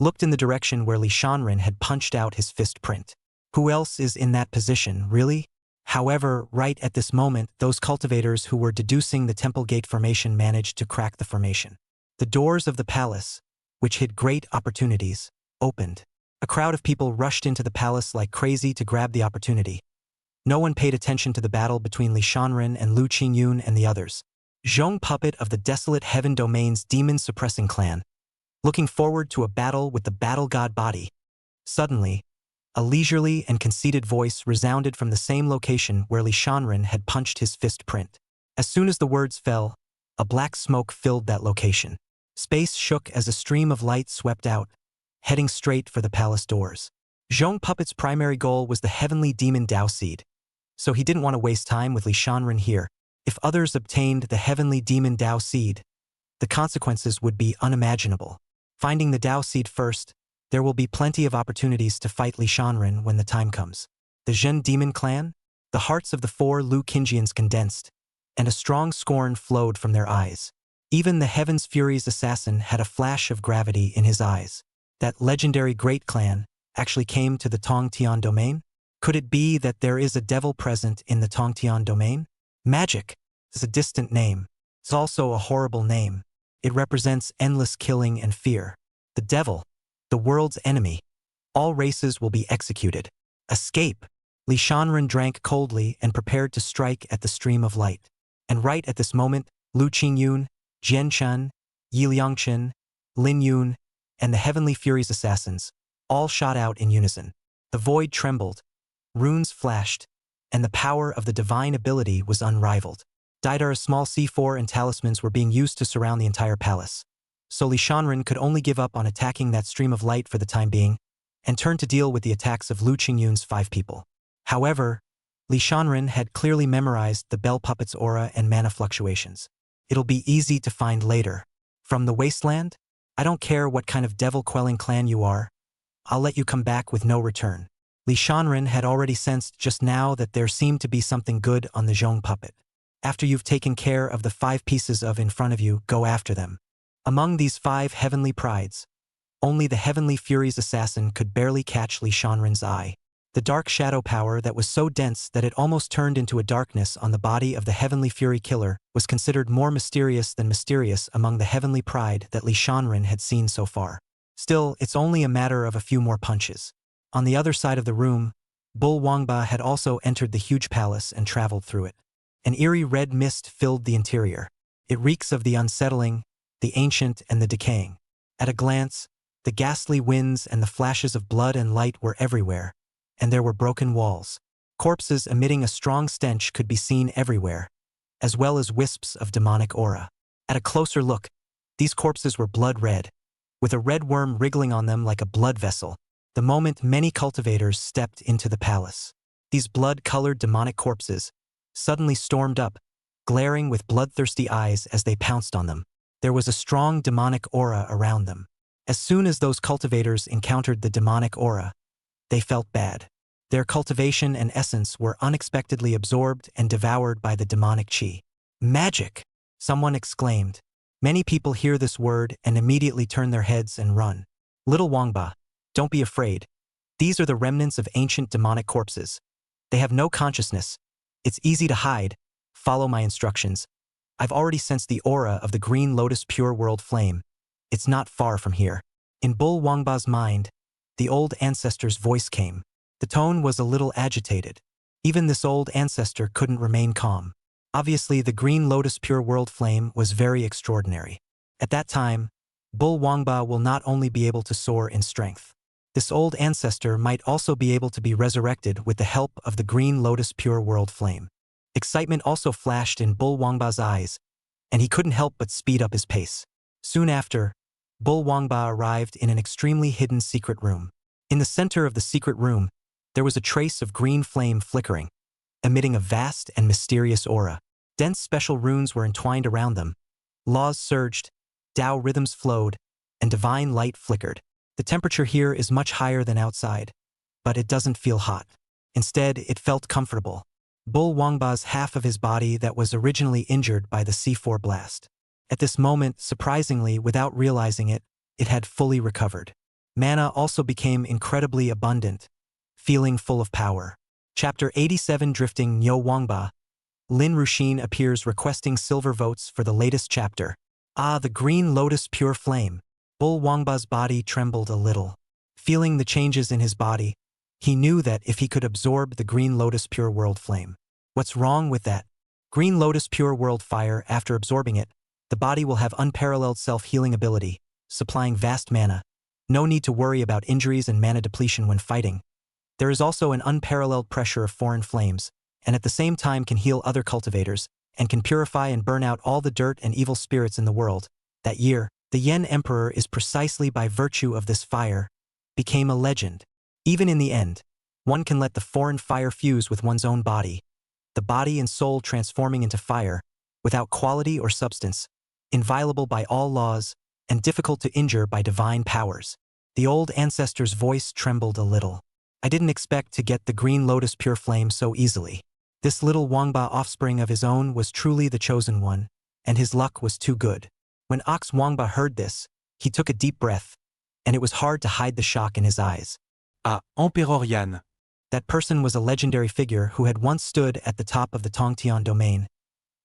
looked in the direction where Li Shanren had punched out his fist print. Who else is in that position, really? However, right at this moment, those cultivators who were deducing the temple gate formation managed to crack the formation. The doors of the palace, which hid great opportunities, opened. A crowd of people rushed into the palace like crazy to grab the opportunity. No one paid attention to the battle between Li Shanren and Lu Qingyun and the others. Zhong Puppet of the Desolate Heaven Domain's demon-suppressing clan, looking forward to a battle with the battle god body. Suddenly, a leisurely and conceited voice resounded from the same location where Li Shanren had punched his fist print. As soon as the words fell, a black smoke filled that location. Space shook as a stream of light swept out, heading straight for the palace doors. Zhong Puppet's primary goal was the heavenly demon Dao Seed, so he didn't want to waste time with Li Shanren here. If others obtained the heavenly demon Dao Seed, the consequences would be unimaginable. Finding the Dao Seed first, there will be plenty of opportunities to fight Li Shanren when the time comes. The Zhen Demon Clan? The hearts of the 4 Lu Qingyuans condensed, and a strong scorn flowed from their eyes. Even the Heaven's Fury's assassin had a flash of gravity in his eyes. That legendary great clan actually came to the Tongtian domain? Could it be that there is a devil present in the Tongtian domain? Magic is a distant name. It's also a horrible name. It represents endless killing and fear. The devil, the world's enemy. All races will be executed. Escape! Li Shanren drank coldly and prepared to strike at the stream of light. And right at this moment, Lu Qingyun, Jian Chun, Yi Liangchen, Lin Yun, and the Heavenly Fury's assassins all shot out in unison. The void trembled, runes flashed, and the power of the divine ability was unrivaled. Daidar's small C4 and talismans were being used to surround the entire palace. So Li Shanren could only give up on attacking that stream of light for the time being, and turn to deal with the attacks of Lu Qingyun's 5 people. However, Li Shanren had clearly memorized the bell puppet's aura and mana fluctuations. It'll be easy to find later. From the wasteland? I don't care what kind of devil-quelling clan you are. I'll let you come back with no return. Li Shanren had already sensed just now that there seemed to be something good on the Zhong puppet. After you've taken care of the 5 pieces of in front of you, go after them. Among these 5 heavenly prides, only the Heavenly Fury's assassin could barely catch Li Shanren's eye. The dark shadow power that was so dense that it almost turned into a darkness on the body of the Heavenly Fury Killer was considered more mysterious than mysterious among the heavenly pride that Li Shanren had seen so far. Still, it's only a matter of a few more punches. On the other side of the room, Bull Wangba had also entered the huge palace and traveled through it. An eerie red mist filled the interior. It reeks of the unsettling, the ancient, and the decaying. At a glance, the ghastly winds and the flashes of blood and light were everywhere, and there were broken walls. Corpses emitting a strong stench could be seen everywhere, as well as wisps of demonic aura. At a closer look, these corpses were blood red, with a red worm wriggling on them like a blood vessel, the moment many cultivators stepped into the palace. These blood-colored demonic corpses suddenly stormed up, glaring with bloodthirsty eyes as they pounced on them. There was a strong demonic aura around them. As soon as those cultivators encountered the demonic aura, they felt bad. Their cultivation and essence were unexpectedly absorbed and devoured by the demonic chi. Magic! Someone exclaimed. Many people hear this word and immediately turn their heads and run. Little Wangba, don't be afraid. These are the remnants of ancient demonic corpses. They have no consciousness. It's easy to hide. Follow my instructions. I've already sensed the aura of the green lotus pure world flame. It's not far from here. In Bull Wangba's mind, the old ancestor's voice came. The tone was a little agitated. Even this old ancestor couldn't remain calm. Obviously, the green lotus pure world flame was very extraordinary. At that time, Bull Wangba will not only be able to soar in strength. This old ancestor might also be able to be resurrected with the help of the green lotus pure world flame. Excitement also flashed in Bull Wangba's eyes, and he couldn't help but speed up his pace. Soon after, Bull Wangba arrived in an extremely hidden secret room. In the center of the secret room, there was a trace of green flame flickering, emitting a vast and mysterious aura. Dense special runes were entwined around them. Laws surged, Tao rhythms flowed, and divine light flickered. The temperature here is much higher than outside, but it doesn't feel hot. Instead, it felt comfortable. Bull Wangba's half of his body that was originally injured by the C4 blast. At this moment, surprisingly, without realizing it, it had fully recovered. Mana also became incredibly abundant, feeling full of power. Chapter 87 Drifting Nyo Wangba. Lin Ruxin appears requesting silver votes for the latest chapter. Ah, the green lotus pure flame. Bull Wangba's body trembled a little. Feeling the changes in his body, he knew that if he could absorb the green lotus pure world flame. What's wrong with that? Green lotus pure world fire, after absorbing it, the body will have unparalleled self-healing ability, supplying vast mana. No need to worry about injuries and mana depletion when fighting. There is also an unparalleled pressure of foreign flames, and at the same time can heal other cultivators, and can purify and burn out all the dirt and evil spirits in the world. That year, the Yen Emperor is precisely by virtue of this fire, became a legend. Even in the end, one can let the foreign fire fuse with one's own body, the body and soul transforming into fire, without quality or substance, inviolable by all laws, and difficult to injure by divine powers. The old ancestor's voice trembled a little. I didn't expect to get the green lotus pure flame so easily. This little Wangba offspring of his own was truly the chosen one, and his luck was too good. When Ox Wangba heard this, he took a deep breath, and it was hard to hide the shock in his eyes. Emperor Yan. That person was a legendary figure who had once stood at the top of the Tongtian domain,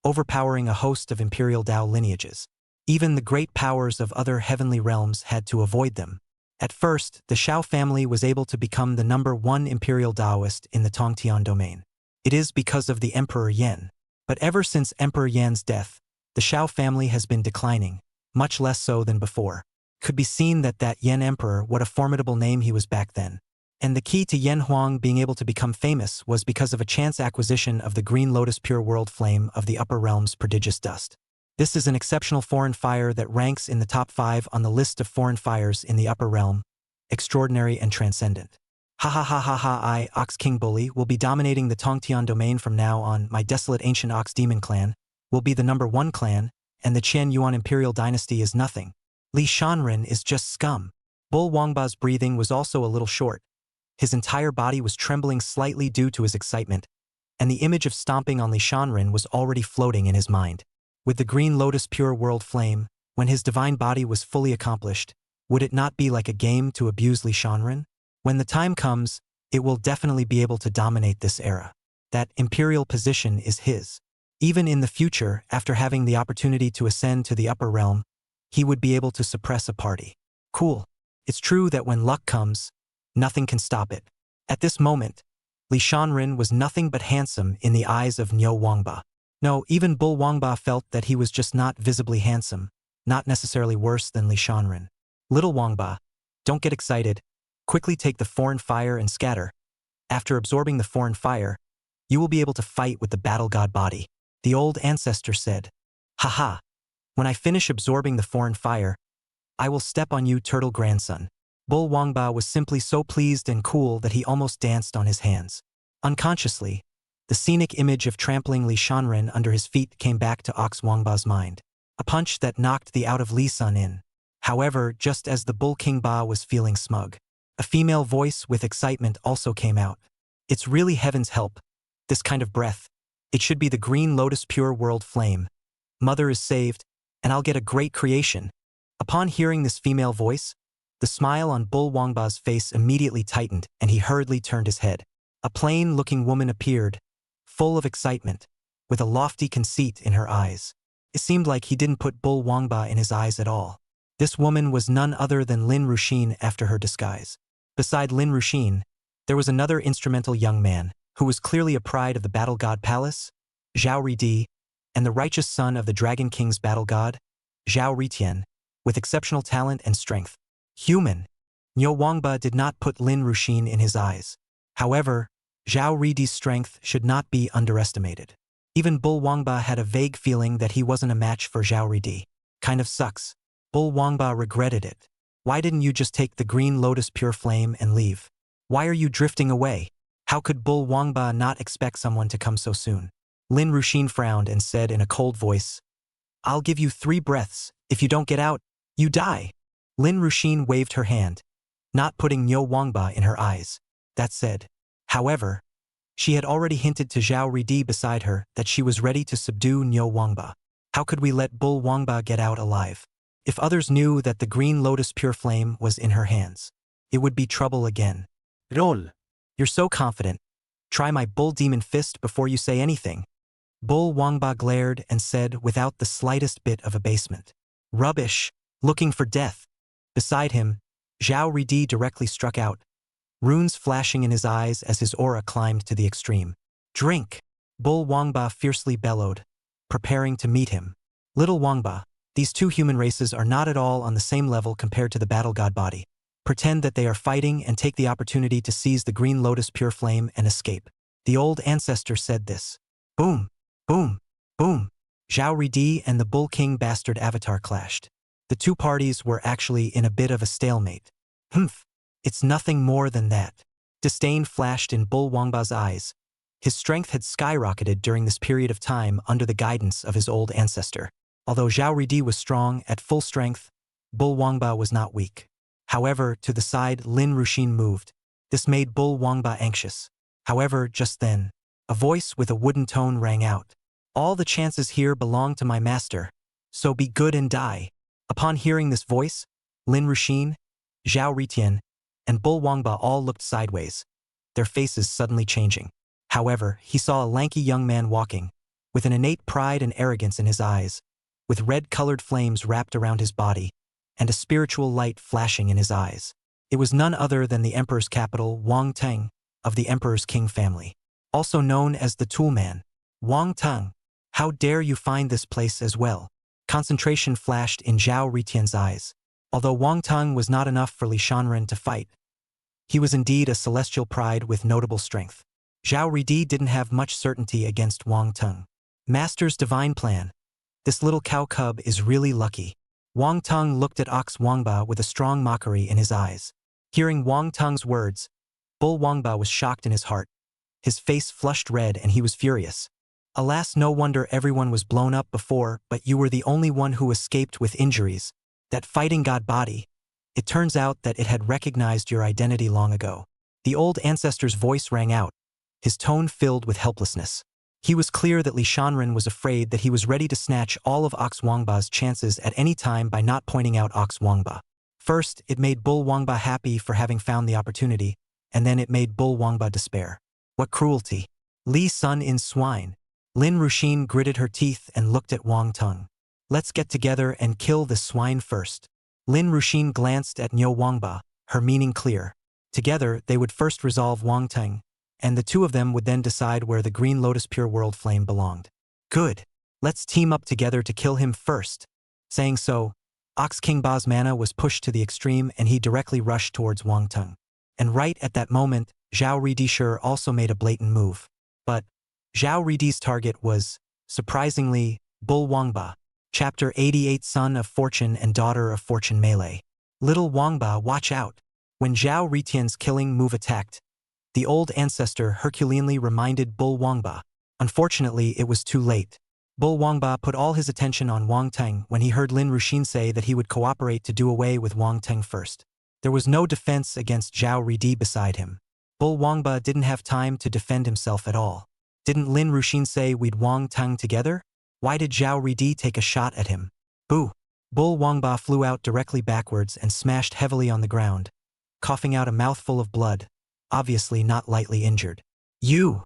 overpowering a host of imperial Dao lineages. Even the great powers of other heavenly realms had to avoid them. At first, the Shao family was able to become the #1 imperial Daoist in the Tongtian domain. It is because of the Emperor Yan. But ever since Emperor Yan's death, the Shao family has been declining, much less so than before. Could be seen that Yan Emperor, what a formidable name he was back then. And the key to Yan Huang being able to become famous was because of a chance acquisition of the green lotus pure world flame of the upper realm's prodigious dust. This is an exceptional foreign fire that ranks in the top 5 on the list of foreign fires in the upper realm, extraordinary and transcendent. Ha ha ha ha ha, I, Ox King Bully, will be dominating the Tongtian domain from now on. My desolate ancient Ox Demon clan will be the #1 clan, and the Qian Yuan Imperial Dynasty is nothing. Li Shanren is just scum. Bull Wangba's breathing was also a little short. His entire body was trembling slightly due to his excitement, and the image of stomping on Li Shanren was already floating in his mind. With the green lotus pure world flame, when his divine body was fully accomplished, would it not be like a game to abuse Li Shanren? When the time comes, it will definitely be able to dominate this era. That imperial position is his. Even in the future, after having the opportunity to ascend to the upper realm, he would be able to suppress a party. Cool. It's true that when luck comes, nothing can stop it. At this moment, Li Shanren was nothing but handsome in the eyes of Niu Wangba. No, even Bull Wangba felt that he was just not visibly handsome, not necessarily worse than Li Shanren. Little Wangba, don't get excited. Quickly take the foreign fire and scatter. After absorbing the foreign fire, you will be able to fight with the battle god body. The old ancestor said, Haha, when I finish absorbing the foreign fire, I will step on you, turtle grandson. Bull Wangba was simply so pleased and cool that he almost danced on his hands. Unconsciously, the scenic image of trampling Li Shanren under his feet came back to Ox Wangba's mind. A punch that knocked the out of Li Sun in. However, just as the Bull King Ba was feeling smug, a female voice with excitement also came out. It's really heaven's help. This kind of breath. It should be the green lotus pure world flame. Mother is saved, and I'll get a great creation. Upon hearing this female voice, the smile on Bull Wangba's face immediately tightened and he hurriedly turned his head. A plain-looking woman appeared, full of excitement, with a lofty conceit in her eyes. It seemed like he didn't put Bull Wangba in his eyes at all. This woman was none other than Lin Ruxin after her disguise. Beside Lin Ruxin, there was another instrumental young man, who was clearly a pride of the Battle God Palace, Zhao Ridi, and the righteous son of the Dragon King's battle god, Zhao Ritian, with exceptional talent and strength. Human. Niu Wangba did not put Lin Ruxin in his eyes. However, Zhao Ridi's strength should not be underestimated. Even Bull Wangba had a vague feeling that he wasn't a match for Zhao Ridi. Kind of sucks. Bull Wangba regretted it. Why didn't you just take the green lotus pure flame and leave? Why are you drifting away? How could Bull Wangba not expect someone to come so soon? Lin Ruxin frowned and said in a cold voice, I'll give you 3 breaths. If you don't get out, you die. Lin Ruxin waved her hand, not putting Niu Wangba in her eyes. That said, however, she had already hinted to Zhao Ridi beside her that she was ready to subdue Niu Wangba. How could we let Bull Wangba get out alive? If others knew that the green lotus pure flame was in her hands, it would be trouble again. Roll. You're so confident. Try my bull demon fist before you say anything. Bull Wangba glared and said without the slightest bit of abasement. Rubbish. Looking for death. Beside him, Zhao Ridi directly struck out, runes flashing in his eyes as his aura climbed to the extreme. Drink! Bull Wangba fiercely bellowed, preparing to meet him. Little Wangba, these two human races are not at all on the same level compared to the battle god body. Pretend that they are fighting and take the opportunity to seize the green lotus pure flame and escape. The old ancestor said this. Boom! Boom! Boom! Zhao Ridi and the Bull King bastard avatar clashed. The two parties were actually in a bit of a stalemate. Humph! It's nothing more than that. Disdain flashed in Bull Wangba's eyes. His strength had skyrocketed during this period of time under the guidance of his old ancestor. Although Zhao Ridi was strong at full strength, Bull Wangba was not weak. However, to the side Lin Ruxin moved. This made Bull Wangba anxious. However, just then, a voice with a wooden tone rang out. All the chances here belong to my master, so be good and die. Upon hearing this voice, Lin Ruxin, Zhao Ritian, and Bull Wangba all looked sideways, their faces suddenly changing. However, he saw a lanky young man walking, with an innate pride and arrogance in his eyes, with red-colored flames wrapped around his body, and a spiritual light flashing in his eyes. It was none other than the Emperor's capital, Wang Teng, of the Emperor's King family. Also known as the Toolman. Wang Teng, how dare you find this place as well? Concentration flashed in Zhao Ritian's eyes. Although Wang Teng was not enough for Li Shanren to fight, he was indeed a celestial pride with notable strength. Zhao Ridi didn't have much certainty against Wang Teng. Master's divine plan. This little cow cub is really lucky. Wang Teng looked at Ox Wangba with a strong mockery in his eyes. Hearing Wang Teng's words, Bull Wangba was shocked in his heart. His face flushed red and he was furious. Alas, no wonder everyone was blown up before, but you were the only one who escaped with injuries. That fighting god body. It turns out that it had recognized your identity long ago. The old ancestor's voice rang out, his tone filled with helplessness. He was clear that Li Shanren was afraid that he was ready to snatch all of Ox Wangba's chances at any time by not pointing out Ox Wangba. First, it made Bull Wangba happy for having found the opportunity, and then it made Bull Wangba despair. What cruelty! Li Sun in swine. Lin Ruxin gritted her teeth and looked at Wang Tung. Let's get together and kill this swine first. Lin Ruxin glanced at Niu Wangba, her meaning clear. Together, they would first resolve Wang Tung, and the two of them would then decide where the Green Lotus Pure World Flame belonged. Good. Let's team up together to kill him first. Saying so, Ox King Ba's mana was pushed to the extreme and he directly rushed towards Wang Tung. And right at that moment, Zhao Ridisher also made a blatant move. But Zhao Ridi's target was, surprisingly, Bull Wangba, Chapter 88 Son of Fortune and Daughter of Fortune Melee. Little Wangba, watch out. When Zhao Ritian's killing move attacked, the old ancestor Herculeanly reminded Bull Wangba. Unfortunately, it was too late. Bull Wangba put all his attention on Wang Tung when he heard Lin Ruxin say that he would cooperate to do away with Wang Tung first. There was no defense against Zhao Ridi beside him. Bull Wangba didn't have time to defend himself at all. Didn't Lin Ruxin say we'd Wang Tung together? Why did Zhao Ridi take a shot at him? Boo! Bull Wangba flew out directly backwards and smashed heavily on the ground, coughing out a mouthful of blood, obviously not lightly injured. You!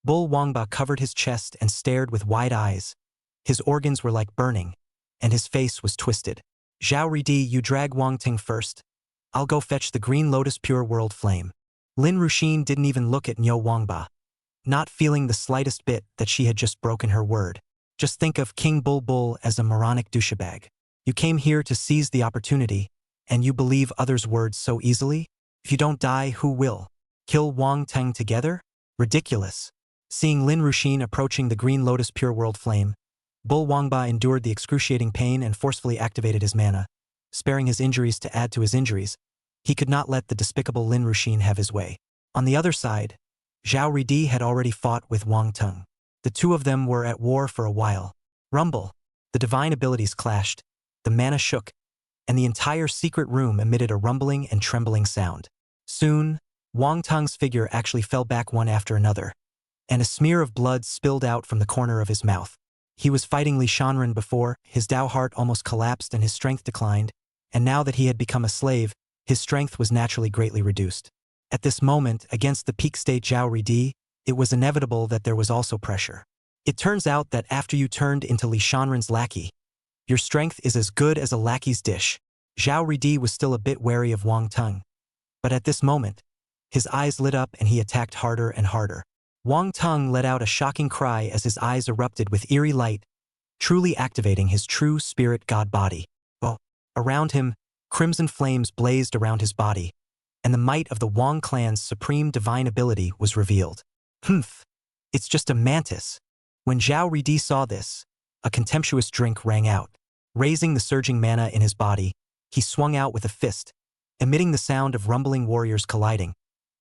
Bull Wangba covered his chest and stared with wide eyes. His organs were like burning, and his face was twisted. Zhao Ridi, you drag Wang Tung first. I'll go fetch the Green Lotus Pure World Flame. Lin Ruxin didn't even look at Niu Wangba, not feeling the slightest bit that she had just broken her word. Just think of King Bulbul as a moronic douchebag. You came here to seize the opportunity, and you believe others' words so easily? If you don't die, who will? Kill Wang Tung together? Ridiculous. Seeing Lin Ruxin approaching the Green Lotus Pure World Flame, Bull Wangba endured the excruciating pain and forcefully activated his mana, sparing his injuries to add to his injuries. He could not let the despicable Lin Ruxin have his way. On the other side, Zhao Ridi had already fought with Wang Tung. The two of them were at war for a while. Rumble. The divine abilities clashed, the mana shook, and the entire secret room emitted a rumbling and trembling sound. Soon, Wang Tung's figure actually fell back one after another, and a smear of blood spilled out from the corner of his mouth. He was fighting Li Shanren before, his Dao heart almost collapsed and his strength declined, and now that he had become a slave, his strength was naturally greatly reduced. At this moment, against the peak state Zhao Ridi, it was inevitable that there was also pressure. It turns out that after you turned into Li Shanren's lackey, your strength is as good as a lackey's dish. Zhao Ridi was still a bit wary of Wang Tung, but at this moment, his eyes lit up and he attacked harder and harder. Wang Tung let out a shocking cry as his eyes erupted with eerie light, truly activating his true spirit god body. Oh, around him, crimson flames blazed around his body, and the might of the Wang clan's supreme divine ability was revealed. Humph! It's just a mantis. When Zhao Ridi saw this, a contemptuous drink rang out. Raising the surging mana in his body, he swung out with a fist, emitting the sound of rumbling warriors colliding,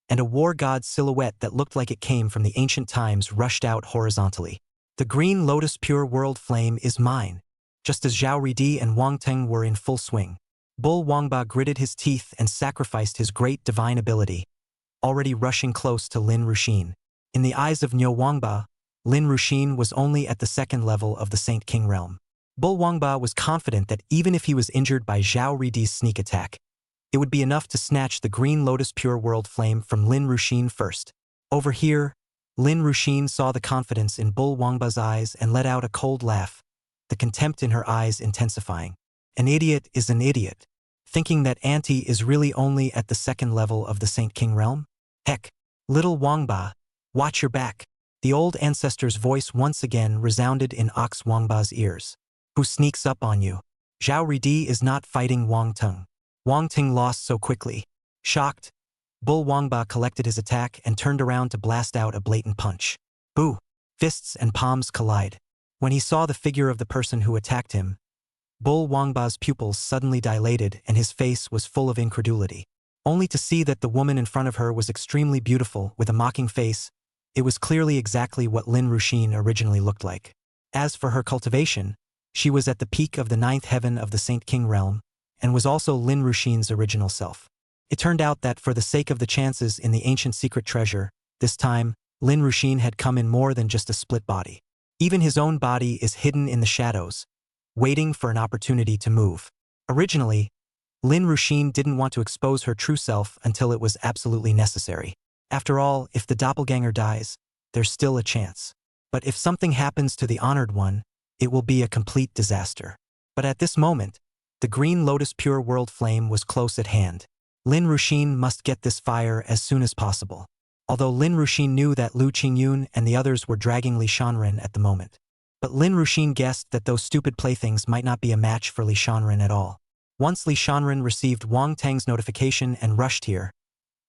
and a war god's silhouette that looked like it came from the ancient times rushed out horizontally. The Green Lotus Pure World Flame is mine. Just as Zhao Ridi and Wang Tung were in full swing, Bull Wangba gritted his teeth and sacrificed his great divine ability, already rushing close to Lin Ruxin. In the eyes of Niu Wangba, Lin Ruxin was only at the second level of the Saint King realm. Bull Wangba was confident that even if he was injured by Zhao Ridi's sneak attack, it would be enough to snatch the Green Lotus Pure World Flame from Lin Ruxin first. Over here, Lin Ruxin saw the confidence in Bull Wangba's eyes and let out a cold laugh, the contempt in her eyes intensifying. An idiot is an idiot, thinking that Auntie is really only at the second level of the Saint King realm? Heck, little Wangba, watch your back. The old ancestor's voice once again resounded in Ox Wangba's ears. Who sneaks up on you? Zhao Ridi is not fighting Wang Tung. Wang Tung lost so quickly. Shocked, Bull Wangba collected his attack and turned around to blast out a blatant punch. Boo! Fists and palms collide. When he saw the figure of the person who attacked him, Bull Wangba's pupils suddenly dilated and his face was full of incredulity. Only to see that the woman in front of her was extremely beautiful with a mocking face, it was clearly exactly what Lin Ruxin originally looked like. As for her cultivation, she was at the peak of the ninth heaven of the Saint King realm, and was also Lin Ruxin's original self. It turned out that for the sake of the chances in the ancient secret treasure, this time, Lin Ruxin had come in more than just a split body. Even his own body is hidden in the shadows, waiting for an opportunity to move. Originally, Lin Ruxin didn't want to expose her true self until it was absolutely necessary. After all, if the doppelganger dies, there's still a chance. But if something happens to the honored one, it will be a complete disaster. But at this moment, the Green Lotus Pure World Flame was close at hand. Lin Ruxin must get this fire as soon as possible. Although Lin Ruxin knew that Lu Qingyun and the others were dragging Li Shanren at the moment. But Lin Ruxin guessed that those stupid playthings might not be a match for Li Shanren at all. Once Li Shanren received Wang Tang's notification and rushed here,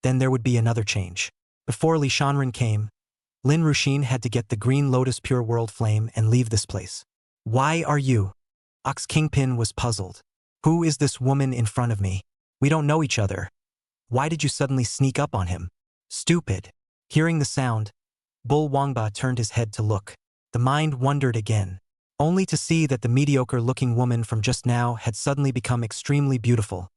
then there would be another change. Before Li Shanren came, Lin Ruxin had to get the Green Lotus Pure World Flame and leave this place. Why are you? Ox Kingpin was puzzled. Who is this woman in front of me? We don't know each other. Why did you suddenly sneak up on him? Stupid. Hearing the sound, Bull Wangba turned his head to look. The mind wondered again, only to see that the mediocre-looking woman from just now had suddenly become extremely beautiful,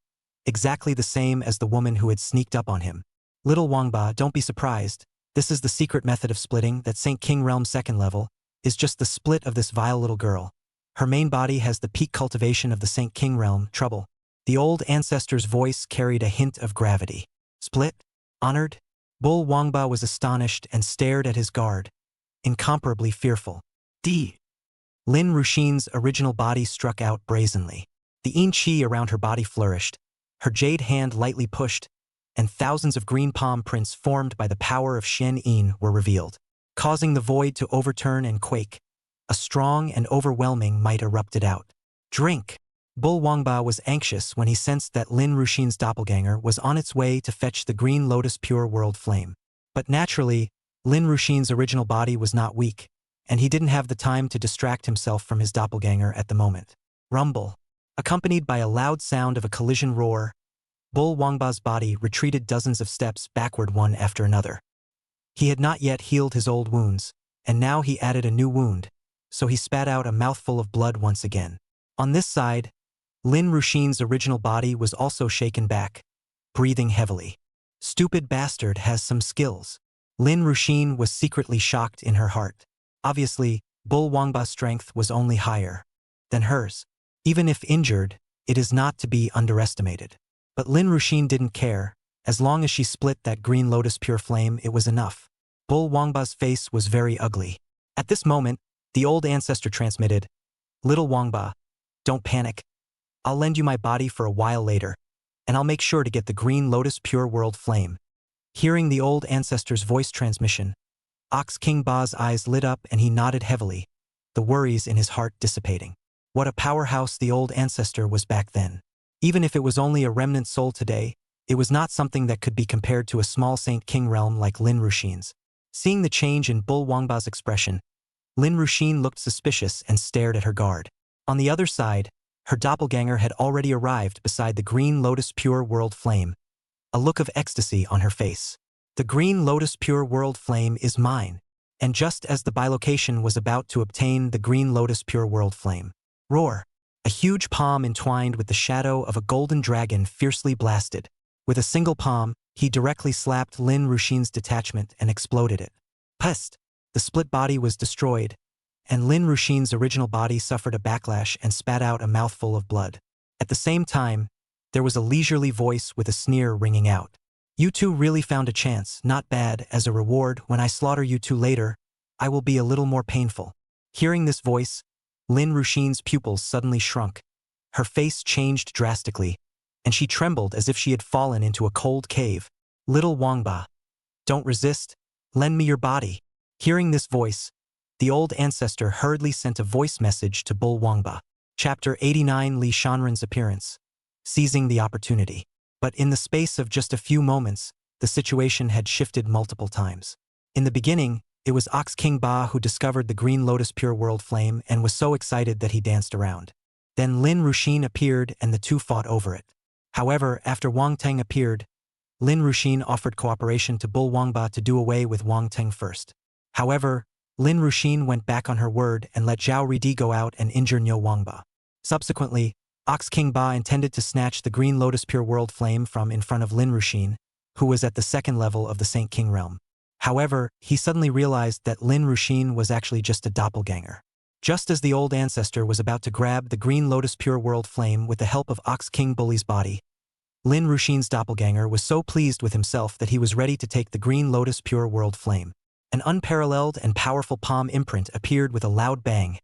exactly the same as the woman who had sneaked up on him. Little Wangba, don't be surprised. This is the secret method of splitting that Saint King Realm 2nd level, is just the split of this vile little girl. Her main body has the peak cultivation of the Saint King Realm, trouble. The old ancestor's voice carried a hint of gravity. Split? Honored? Bull Wangba was astonished and stared at his guard, incomparably fearful. D. Lin Ruxin's original body struck out brazenly. The yin qi around her body flourished, her jade hand lightly pushed, and thousands of green palm prints formed by the power of Shen Yin were revealed, causing the void to overturn and quake. A strong and overwhelming might erupted out. Drink! Bull Wangba was anxious when he sensed that Lin Ruxin's doppelganger was on its way to fetch the Green Lotus Pure World Flame. But naturally, Lin Ruxin's original body was not weak, and he didn't have the time to distract himself from his doppelganger at the moment. Rumble. Accompanied by a loud sound of a collision roar, Bull Wangba's body retreated dozens of steps backward one after another. He had not yet healed his old wounds, and now he added a new wound, so he spat out a mouthful of blood once again. On this side, Lin Ruxin's original body was also shaken back, breathing heavily. Stupid bastard has some skills. Lin Ruxin was secretly shocked in her heart. Obviously, Bull Wangba's strength was only higher than hers. Even if injured, it is not to be underestimated. But Lin Ruxin didn't care. As long as she split that Green Lotus Pure Flame, it was enough. Bull Wangba's face was very ugly. At this moment, the old ancestor transmitted, "Little Wangba, don't panic. I'll lend you my body for a while later, and I'll make sure to get the Green Lotus Pure World Flame." Hearing the old ancestor's voice transmission, Ox King Ba's eyes lit up and he nodded heavily, the worries in his heart dissipating. What a powerhouse the old ancestor was back then. Even if it was only a remnant soul today, it was not something that could be compared to a small Saint King realm like Lin Ruxin's. Seeing the change in Bull Wangba's expression, Lin Ruxin looked suspicious and stared at her guard. On the other side, her doppelganger had already arrived beside the Green Lotus Pure World Flame, a look of ecstasy on her face. The Green Lotus Pure World Flame is mine. And just as the bilocation was about to obtain the Green Lotus Pure World Flame, roar! A huge palm entwined with the shadow of a golden dragon fiercely blasted. With a single palm, he directly slapped Lin Ruxin's detachment and exploded it. Pest! The split body was destroyed, and Lin Ruxin's original body suffered a backlash and spat out a mouthful of blood. At the same time, there was a leisurely voice with a sneer ringing out. "You two really found a chance, not bad. As a reward, when I slaughter you two later, I will be a little more painful." Hearing this voice, Lin Ruxin's pupils suddenly shrunk. Her face changed drastically, and she trembled as if she had fallen into a cold cave. "Little Wangba, don't resist, lend me your body." Hearing this voice, the old ancestor hurriedly sent a voice message to Bull Wangba. Chapter 89 Li Shanren's appearance. Seizing the opportunity. But in the space of just a few moments, the situation had shifted multiple times. In the beginning, it was Ox King Ba who discovered the Green Lotus Pure World Flame and was so excited that he danced around. Then Lin Ruxin appeared and the two fought over it. However, after Wang Teng appeared, Lin Ruxin offered cooperation to Bull Wangba to do away with Wang Teng first. However, Lin Ruxin went back on her word and let Zhao Ridi go out and injure Niu Wangba. Subsequently, Ox King Ba intended to snatch the Green Lotus Pure World Flame from in front of Lin Ruxin, who was at the 2nd level of the Saint King realm. However, he suddenly realized that Lin Ruxin was actually just a doppelganger. Just as the old ancestor was about to grab the green lotus pure world flame with the help of Ox King Bully's body, Lin Ruxin's doppelganger was so pleased with himself that he was ready to take the green lotus pure world flame. An unparalleled and powerful palm imprint appeared with a loud bang,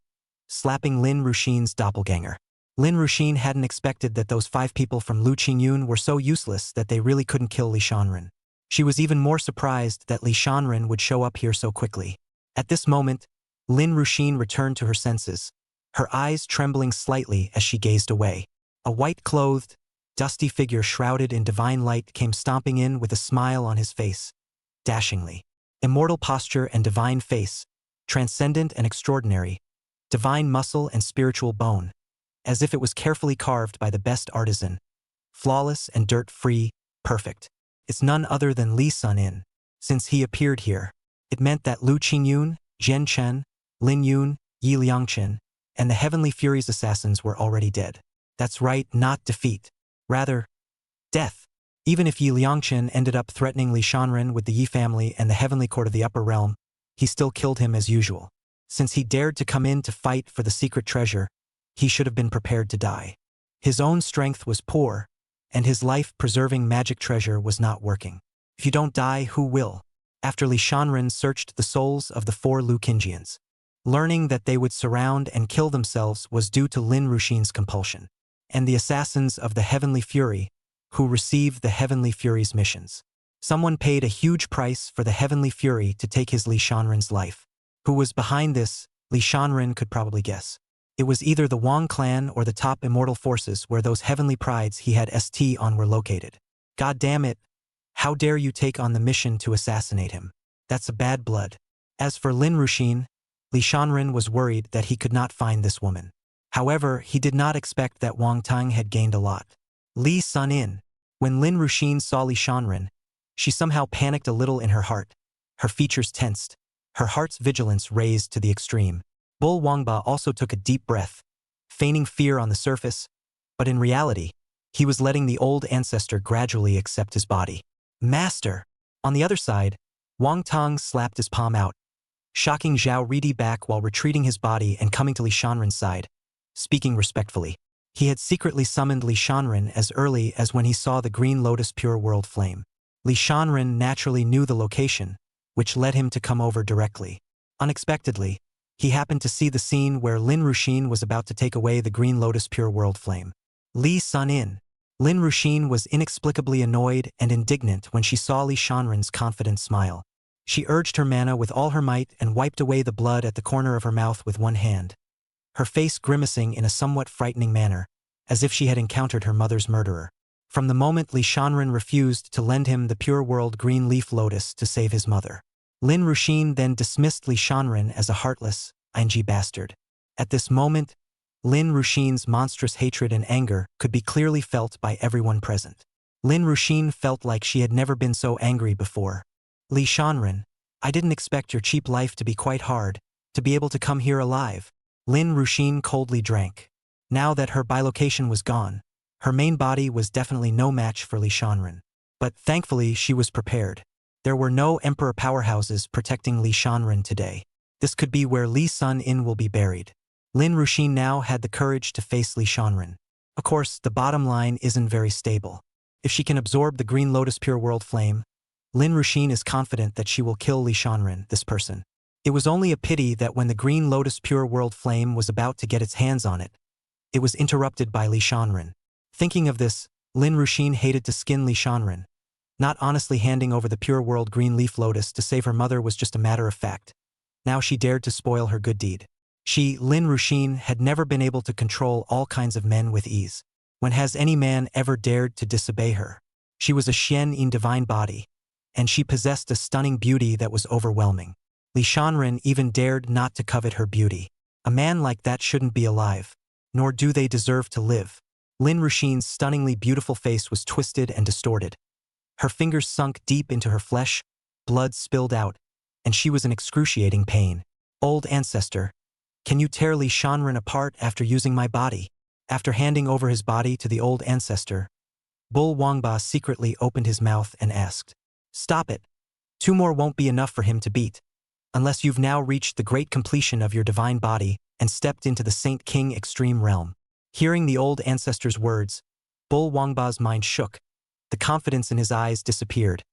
slapping Lin Ruxin's doppelganger. Lin Ruxin hadn't expected that those 5 people from Lu Qingyun were so useless that they really couldn't kill Li Shanren. She was even more surprised that Li Shanren would show up here so quickly. At this moment, Lin Ruxin returned to her senses, her eyes trembling slightly as she gazed away. A white-clothed, dusty figure shrouded in divine light came stomping in with a smile on his face, dashingly. Immortal posture and divine face, transcendent and extraordinary, divine muscle and spiritual bone, as if it was carefully carved by the best artisan. Flawless and dirt-free, perfect. It's none other than Li Sun-in. Since he appeared here, it meant that Lu Qingyun, Zhen Chen, Lin Yun, Yi Liangchen, and the Heavenly Fury's assassins were already dead. That's right, not defeat. Rather, death. Even if Yi Liangchen ended up threatening Li Shanren with the Yi family and the Heavenly Court of the Upper Realm, he still killed him as usual. Since he dared to come in to fight for the secret treasure, he should have been prepared to die. His own strength was poor, and his life-preserving magic treasure was not working. If you don't die, who will? After Li Shanren searched the souls of the 4 Lu Qinjians, learning that they would surround and kill themselves was due to Lin Ruxin's compulsion, and the assassins of the Heavenly Fury, who received the Heavenly Fury's missions. Someone paid a huge price for the Heavenly Fury to take his Li Shanren's life. Who was behind this, Li Shanren could probably guess. It was either the Wang clan or the top immortal forces where those heavenly prides he had ST on were located. God damn it, how dare you take on the mission to assassinate him? That's a bad blood. As for Lin Ruxin, Li Shanren was worried that he could not find this woman. However, he did not expect that Wang Tang had gained a lot. Li Sun-in. When Lin Ruxin saw Li Shanren, she somehow panicked a little in her heart. Her features tensed, her heart's vigilance raised to the extreme. Bull Wangba also took a deep breath, feigning fear on the surface, but in reality, he was letting the old ancestor gradually accept his body. Master! On the other side, Wang Tang slapped his palm out, shocking Zhao Ridi back while retreating his body and coming to Li Shanren's side, speaking respectfully. He had secretly summoned Li Shanren as early as when he saw the green lotus pure world flame. Li Shanren naturally knew the location, which led him to come over directly. Unexpectedly, he happened to see the scene where Lin Ruxin was about to take away the green lotus pure world flame. Li Sun-in. Lin Ruxin was inexplicably annoyed and indignant when she saw Li Shanren's confident smile. She urged her mana with all her might and wiped away the blood at the corner of her mouth with one hand, her face grimacing in a somewhat frightening manner, as if she had encountered her mother's murderer. From the moment Li Shanren refused to lend him the pure world green leaf lotus to save his mother, Lin Ruxin then dismissed Li Shanren as a heartless, ing bastard. At this moment, Lin Ruxin's monstrous hatred and anger could be clearly felt by everyone present. Lin Ruxin felt like she had never been so angry before. Li Shanren, I didn't expect your cheap life to be quite hard, to be able to come here alive. Lin Ruxin coldly drank. Now that her bilocation was gone, her main body was definitely no match for Li Shanren. But thankfully she was prepared. There were no emperor powerhouses protecting Li Shanren today. This could be where Li Sun-in will be buried. Lin Ruxin now had the courage to face Li Shanren. Of course, the bottom line isn't very stable. If she can absorb the green lotus pure world flame, Lin Ruxin is confident that she will kill Li Shanren, this person. It was only a pity that when the green lotus pure world flame was about to get its hands on it, it was interrupted by Li Shanren. Thinking of this, Lin Ruxin hated to skin Li Shanren. Not honestly handing over the pure world green leaf lotus to save her mother was just a matter of fact. Now she dared to spoil her good deed. She, Lin Ruxin, had never been able to control all kinds of men with ease. When has any man ever dared to disobey her? She was a Xian in divine body, and she possessed a stunning beauty that was overwhelming. Li Shanren even dared not to covet her beauty. A man like that shouldn't be alive, nor do they deserve to live. Lin Ruxin's stunningly beautiful face was twisted and distorted. Her fingers sunk deep into her flesh, blood spilled out, and she was in excruciating pain. Old ancestor, can you tear Li Shanren apart after using my body? After handing over his body to the old ancestor, Bull Wangba secretly opened his mouth and asked, Stop it. 2 more won't be enough for him to beat. Unless you've now reached the great completion of your divine body, and stepped into the Saint King extreme realm. Hearing the old ancestor's words, Bull Wangba's mind shook, the confidence in his eyes disappeared,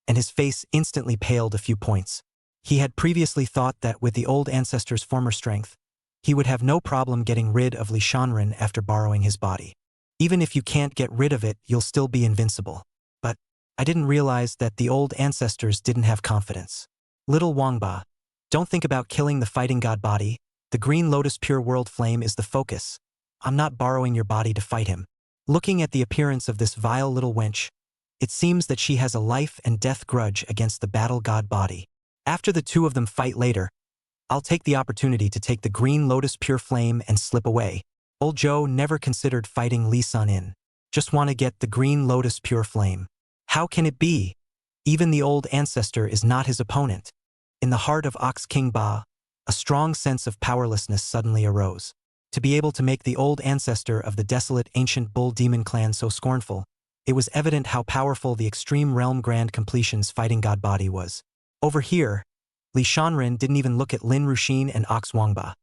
and his face instantly paled a few points. He had previously thought that with the old ancestor's former strength, he would have no problem getting rid of Li Shanren after borrowing his body. Even if you can't get rid of it, you'll still be invincible. But I didn't realize that the old ancestors didn't have confidence. Little Wangba, don't think about killing the fighting god body. The green lotus pure world flame is the focus. I'm not borrowing your body to fight him. Looking at the appearance of this vile little wench, it seems that she has a life and death grudge against the battle god body. After the two of them fight later, I'll take the opportunity to take the green lotus pure flame and slip away. Old Joe never considered fighting Li Sun in. Just want to get the green lotus pure flame. How can it be? Even the old ancestor is not his opponent. In the heart of Ox King Ba, a strong sense of powerlessness suddenly arose. To be able to make the old ancestor of the desolate ancient bull demon clan so scornful, it was evident how powerful the extreme realm grand completion's fighting god body was. Over here, Li Shanren didn't even look at Lin Ruxin and Ox Wangba.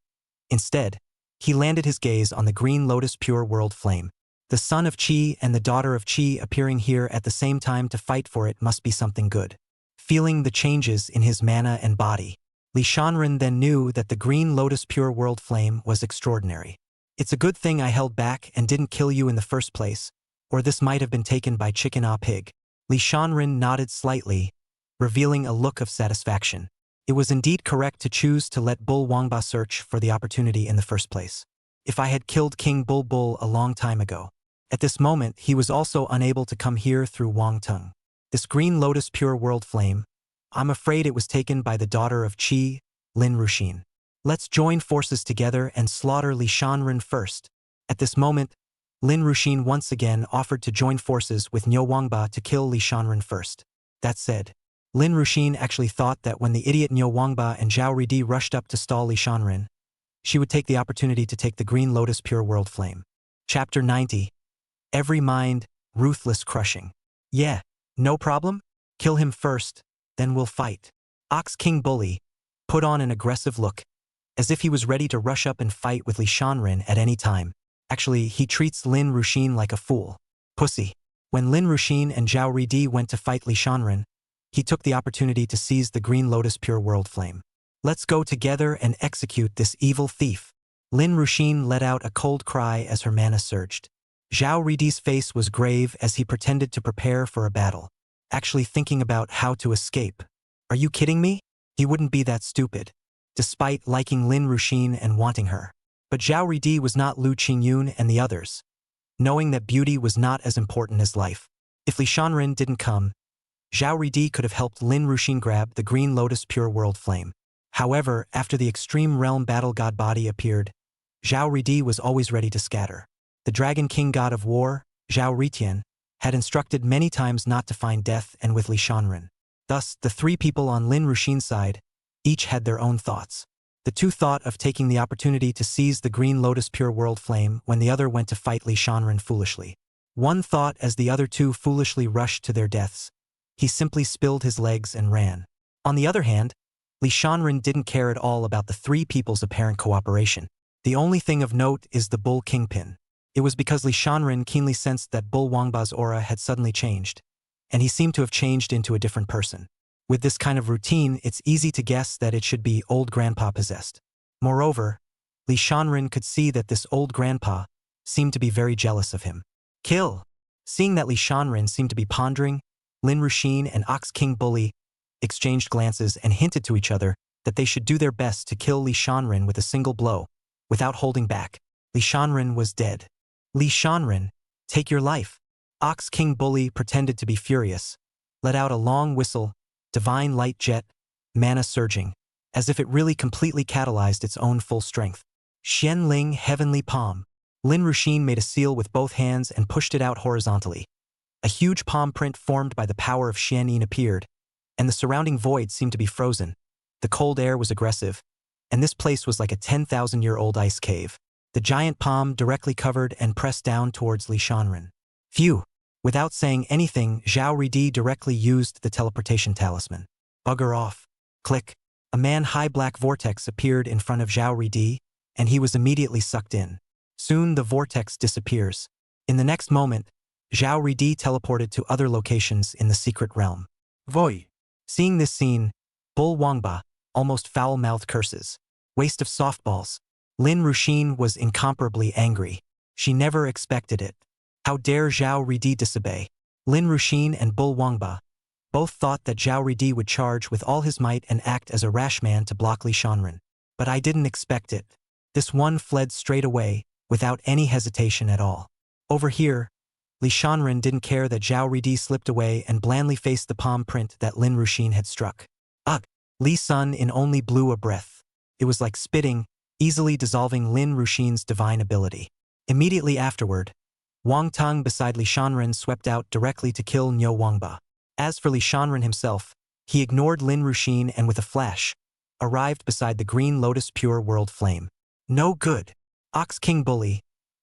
Instead, he landed his gaze on the green lotus pure world flame. The son of Qi and the daughter of Qi appearing here at the same time to fight for it must be something good. Feeling the changes in his mana and body, Li Shanren then knew that the green lotus pure world flame was extraordinary. It's a good thing I held back and didn't kill you in the first place, or this might have been taken by Chicken Ah Pig. Li Shanren nodded slightly, revealing a look of satisfaction. It was indeed correct to choose to let Bull Wangba search for the opportunity in the first place. If I had killed King Bull Bull a long time ago. At this moment, he was also unable to come here through Wang Tung. This green lotus pure world flame, I'm afraid it was taken by the daughter of Qi, Lin Ruxin. Let's join forces together and slaughter Li Shanren first. At this moment, Lin Ruxin once again offered to join forces with Niu Wangba to kill Li Shanren first. That said, Lin Ruxin actually thought that when the idiot Niu Wangba and Zhao Ridi rushed up to stall Li Shanren, she would take the opportunity to take the green lotus pure world flame. Chapter 90. Every mind, ruthless crushing. Yeah, no problem. Kill him first, then we'll fight. Ox King Bully put on an aggressive look, as if he was ready to rush up and fight with Li Shanren at any time. Actually, he treats Lin Ruxin like a fool. Pussy. When Lin Ruxin and Zhao Ridi went to fight Li Shanren, he took the opportunity to seize the green lotus pure world flame. Let's go together and execute this evil thief. Lin Ruxin let out a cold cry as her mana surged. Zhao Ridi's face was grave as he pretended to prepare for a battle, actually thinking about how to escape. Are you kidding me? He wouldn't be that stupid, despite liking Lin Ruxin and wanting her. But Zhao Ridi was not Lu Qingyun and the others, knowing that beauty was not as important as life. If Li Shanren didn't come, Zhao Ridi could have helped Lin Ruxin grab the green lotus pure world flame. However, after the extreme realm battle god body appeared, Zhao Ridi was always ready to scatter. The Dragon King god of war, Zhao Ritian, had instructed many times not to find death and with Li Shanren. Thus, the three people on Lin Ruxin's side each had their own thoughts. The two thought of taking the opportunity to seize the green lotus pure world flame when the other went to fight Li Shanren foolishly. One thought as the other two foolishly rushed to their deaths. He simply spilled his legs and ran. On the other hand, Li Shanren didn't care at all about the three people's apparent cooperation. The only thing of note is the Bull Kingpin. It was because Li Shanren keenly sensed that Bull Wangba's aura had suddenly changed, and he seemed to have changed into a different person. With this kind of routine, it's easy to guess that it should be old grandpa possessed. Moreover, Li Shanren could see that this old grandpa seemed to be very jealous of him. Kill! Seeing that Li Shanren seemed to be pondering, Lin Ruxin and Ox King Bully exchanged glances and hinted to each other that they should do their best to kill Li Shanren with a single blow, without holding back. Li Shanren was dead. Li Shanren, take your life. Ox King Bully pretended to be furious, let out a long whistle, divine light jet, mana surging, as if it really completely catalyzed its own full strength. Xian Ling Heavenly Palm. Lin Ruxin made a seal with both hands and pushed it out horizontally. A huge palm print formed by the power of Xian Yin appeared, and the surrounding void seemed to be frozen. The cold air was aggressive, and this place was like a 10,000-year-old ice cave. The giant palm directly covered and pressed down towards Li Shanren. Phew! Without saying anything, Zhao Ridi directly used the teleportation talisman. Bugger off. Click. A man-high black vortex appeared in front of Zhao Ridi, and he was immediately sucked in. Soon the vortex disappears. In the next moment, Zhao Ridi teleported to other locations in the secret realm. Voi. Seeing this scene, Bull Wangba almost foul-mouthed curses. Waste of softballs. Lin Ruxin was incomparably angry. She never expected it. How dare Zhao Ridi disobey? Lin Ruxin and Bull Wangba both thought that Zhao Ridi would charge with all his might and act as a rash man to block Li Shanren. But I didn't expect it. This one fled straight away, without any hesitation at all. Over here, Li Shanren didn't care that Zhao Ridi slipped away and blandly faced the palm print that Lin Ruxin had struck. Ugh! Li Sun in only blew a breath. It was like spitting, easily dissolving Lin Ruxin's divine ability. Immediately afterward, Wang Teng beside Li Shanren swept out directly to kill Niu Wangba. As for Li Shanren himself, he ignored Lin Ruxin and with a flash, arrived beside the Green Lotus Pure World Flame. No good. Ox King Bully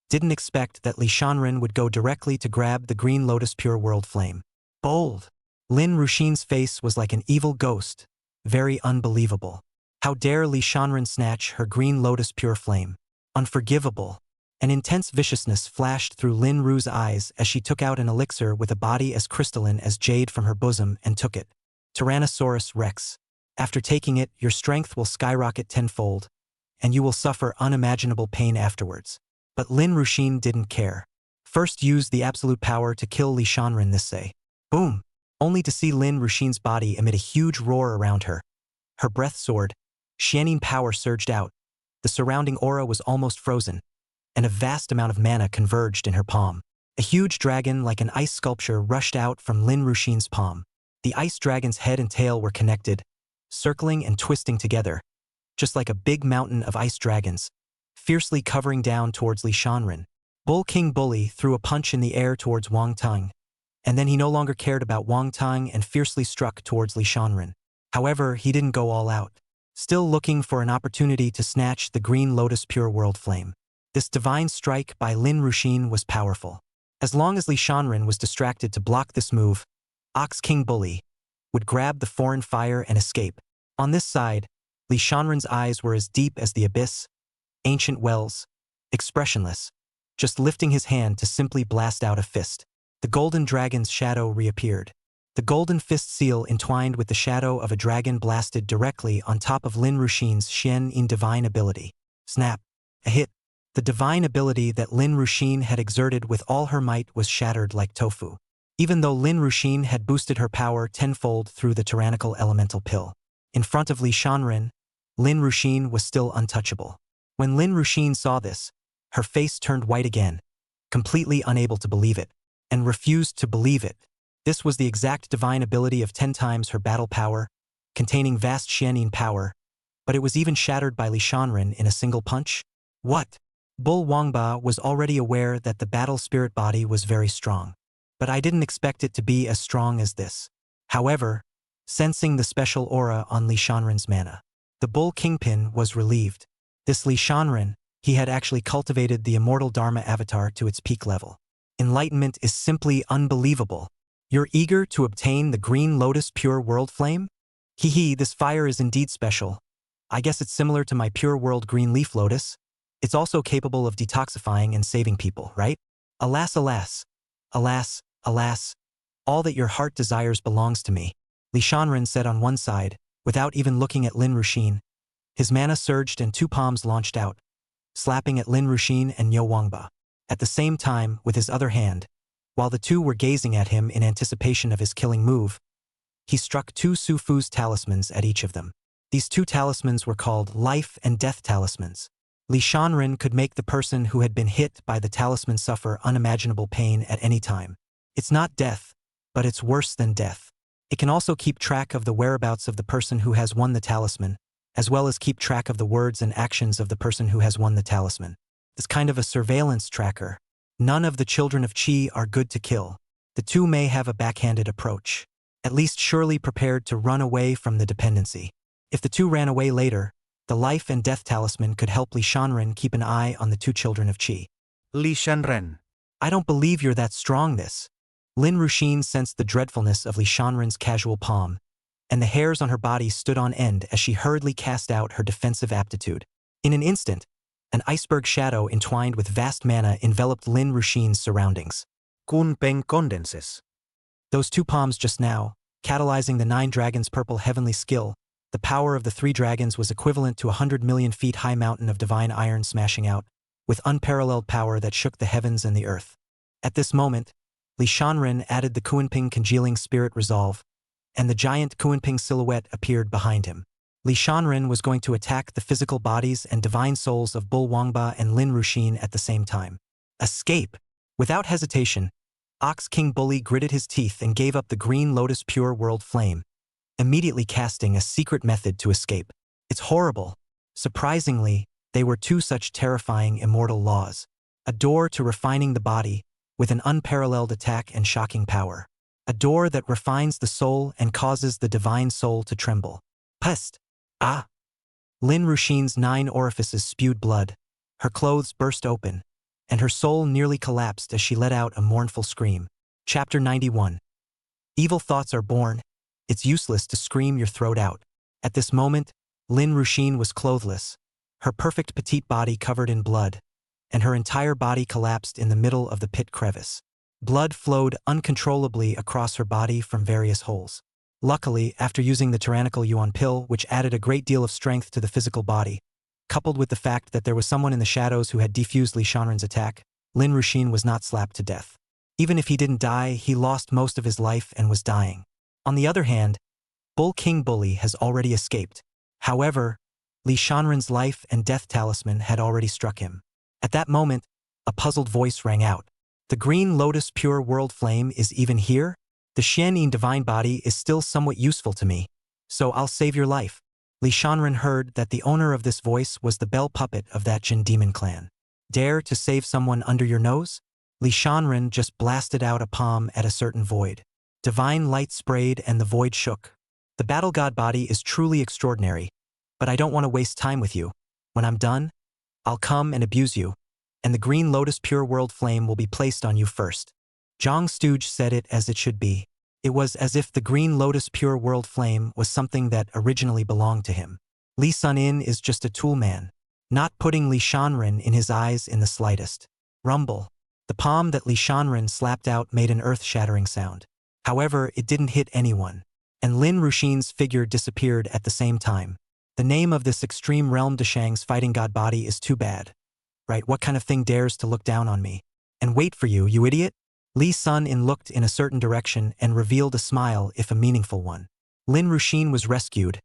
didn't expect that Li Shanren would go directly to grab the Green Lotus Pure World Flame. Bold. Lin Ruxin's face was like an evil ghost. Very unbelievable. How dare Li Shanren snatch her Green Lotus Pure Flame? Unforgivable. An intense viciousness flashed through Lin Ru's eyes as she took out an elixir with a body as crystalline as jade from her bosom and took it. Tyrannosaurus Rex. After taking it, your strength will skyrocket tenfold, and you will suffer unimaginable pain afterwards. But Lin Ruxin didn't care. First used the absolute power to kill Li Shanren this say. Boom! Only to see Lin Ruxin's body emit a huge roar around her. Her breath soared. Xianing power surged out. The surrounding aura was almost frozen, and a vast amount of mana converged in her palm. A huge dragon like an ice sculpture rushed out from Lin Ruxin's palm. The ice dragon's head and tail were connected, circling and twisting together, just like a big mountain of ice dragons, fiercely covering down towards Li Shanren. Bull King Bully threw a punch in the air towards Wang Teng, and then he no longer cared about Wang Teng and fiercely struck towards Li Shanren. However, he didn't go all out, still looking for an opportunity to snatch the Green Lotus Pure World Flame. This divine strike by Lin Ruxin was powerful. As long as Li Shanren was distracted to block this move, Ox King Bully would grab the foreign fire and escape. On this side, Li Shanren's eyes were as deep as the abyss, ancient wells, expressionless, just lifting his hand to simply blast out a fist. The golden dragon's shadow reappeared. The golden fist seal entwined with the shadow of a dragon blasted directly on top of Lin Ruxin's Xian in divine ability. Snap! A hit. The divine ability that Lin Ruxin had exerted with all her might was shattered like tofu. Even though Lin Ruxin had boosted her power tenfold through the tyrannical elemental pill. In front of Li Shanren, Lin Ruxin was still untouchable. When Lin Ruxin saw this, her face turned white again, completely unable to believe it, and refused to believe it. This was the exact divine ability of 10 times her battle power, containing vast Xianin power, but it was even shattered by Li Shanren in a single punch? What? Bull Wangba was already aware that the battle spirit body was very strong, but I didn't expect it to be as strong as this. However, sensing the special aura on Li Shanren's mana, the Bull Kingpin was relieved. This Li Shanren, he had actually cultivated the immortal Dharma avatar to its peak level. Enlightenment is simply unbelievable. You're eager to obtain the Green Lotus Pure World Flame? Hee, this fire is indeed special. I guess it's similar to my Pure World Green Leaf Lotus. It's also capable of detoxifying and saving people, right? Alas, alas. Alas, alas. All that your heart desires belongs to me, Li Shanren said on one side, without even looking at Lin Ruxin. His mana surged and 2 palms launched out, slapping at Lin Ruxin and Niu Wangba. At the same time, with his other hand, while the two were gazing at him in anticipation of his killing move, he struck 2 Sufu's talismans at each of them. These 2 talismans were called life and death talismans. Li Shanren could make the person who had been hit by the talisman suffer unimaginable pain at any time. It's not death, but it's worse than death. It can also keep track of the whereabouts of the person who has won the talisman, as well as keep track of the words and actions of the person who has won the talisman. It's kind of a surveillance tracker. None of the children of Qi are good to kill. The 2 may have a backhanded approach, at least surely prepared to run away from the dependency. If the 2 ran away later, the life and death talisman could help Li Shanren keep an eye on the 2 children of Qi. Li Shanren. I don't believe you're that strong this. Lin Ruxin sensed the dreadfulness of Li Shanren's casual palm, and the hairs on her body stood on end as she hurriedly cast out her defensive aptitude. In an instant, An iceberg shadow entwined with vast mana enveloped Lin Ruxin's surroundings. Kun peng condenses. Those two palms just now, catalyzing the 9 dragons' purple heavenly skill, the power of the 3 dragons was equivalent to 100 million feet high mountain of divine iron smashing out, with unparalleled power that shook the heavens and the earth. At this moment, Li Shanren added the Kuanping congealing spirit resolve, and the giant Kuanping silhouette appeared behind him. Li Shanren was going to attack the physical bodies and divine souls of Bull Wangba and Lin Ruxin at the same time. Escape! Without hesitation, Ox King Bully gritted his teeth and gave up the green lotus pure world flame, immediately casting a secret method to escape. It's horrible. Surprisingly, they were 2 such terrifying immortal laws. A door to refining the body, with an unparalleled attack and shocking power. A door that refines the soul and causes the divine soul to tremble. Pest! Ah! Lin Ruxin's 9 orifices spewed blood, her clothes burst open, and her soul nearly collapsed as she let out a mournful scream. Chapter 91. Evil thoughts are born. It's useless to scream your throat out. At this moment, Lin Ruxin was clothless, her perfect petite body covered in blood, and her entire body collapsed in the middle of the pit crevice. Blood flowed uncontrollably across her body from various holes. Luckily, after using the tyrannical Yuan pill, which added a great deal of strength to the physical body, coupled with the fact that there was someone in the shadows who had defused Li Shanren's attack, Lin Ruxin was not slapped to death. Even if he didn't die, he lost most of his life and was dying. On the other hand, Bull King Bully has already escaped. However, Li Shanren's life and death talisman had already struck him. At that moment, a puzzled voice rang out. The green lotus pure world flame is even here? The Xianyin divine body is still somewhat useful to me, so I'll save your life. Li Shanren heard that the owner of this voice was the bell puppet of that Jin demon clan. Dare to save someone under your nose? Li Shanren just blasted out a palm at a certain void. Divine light sprayed and the void shook. The battle god body is truly extraordinary, but I don't want to waste time with you. When I'm done, I'll come and abuse you, and the green lotus pure world flame will be placed on you first. Zhang Stooge said it as it should be. It was as if the green lotus pure world flame was something that originally belonged to him. Li Sunin is just a tool man, not putting Li Shanren in his eyes in the slightest. Rumble. The palm that Li Shanren slapped out made an earth-shattering sound. However, it didn't hit anyone, and Lin Ruxin's figure disappeared at the same time. The name of this extreme realm Deshang's fighting god body is too bad. Right, what kind of thing dares to look down on me? And wait for you, you idiot? Li Sunin looked in a certain direction and revealed a smile, if a meaningful one. Lin Ruxin was rescued,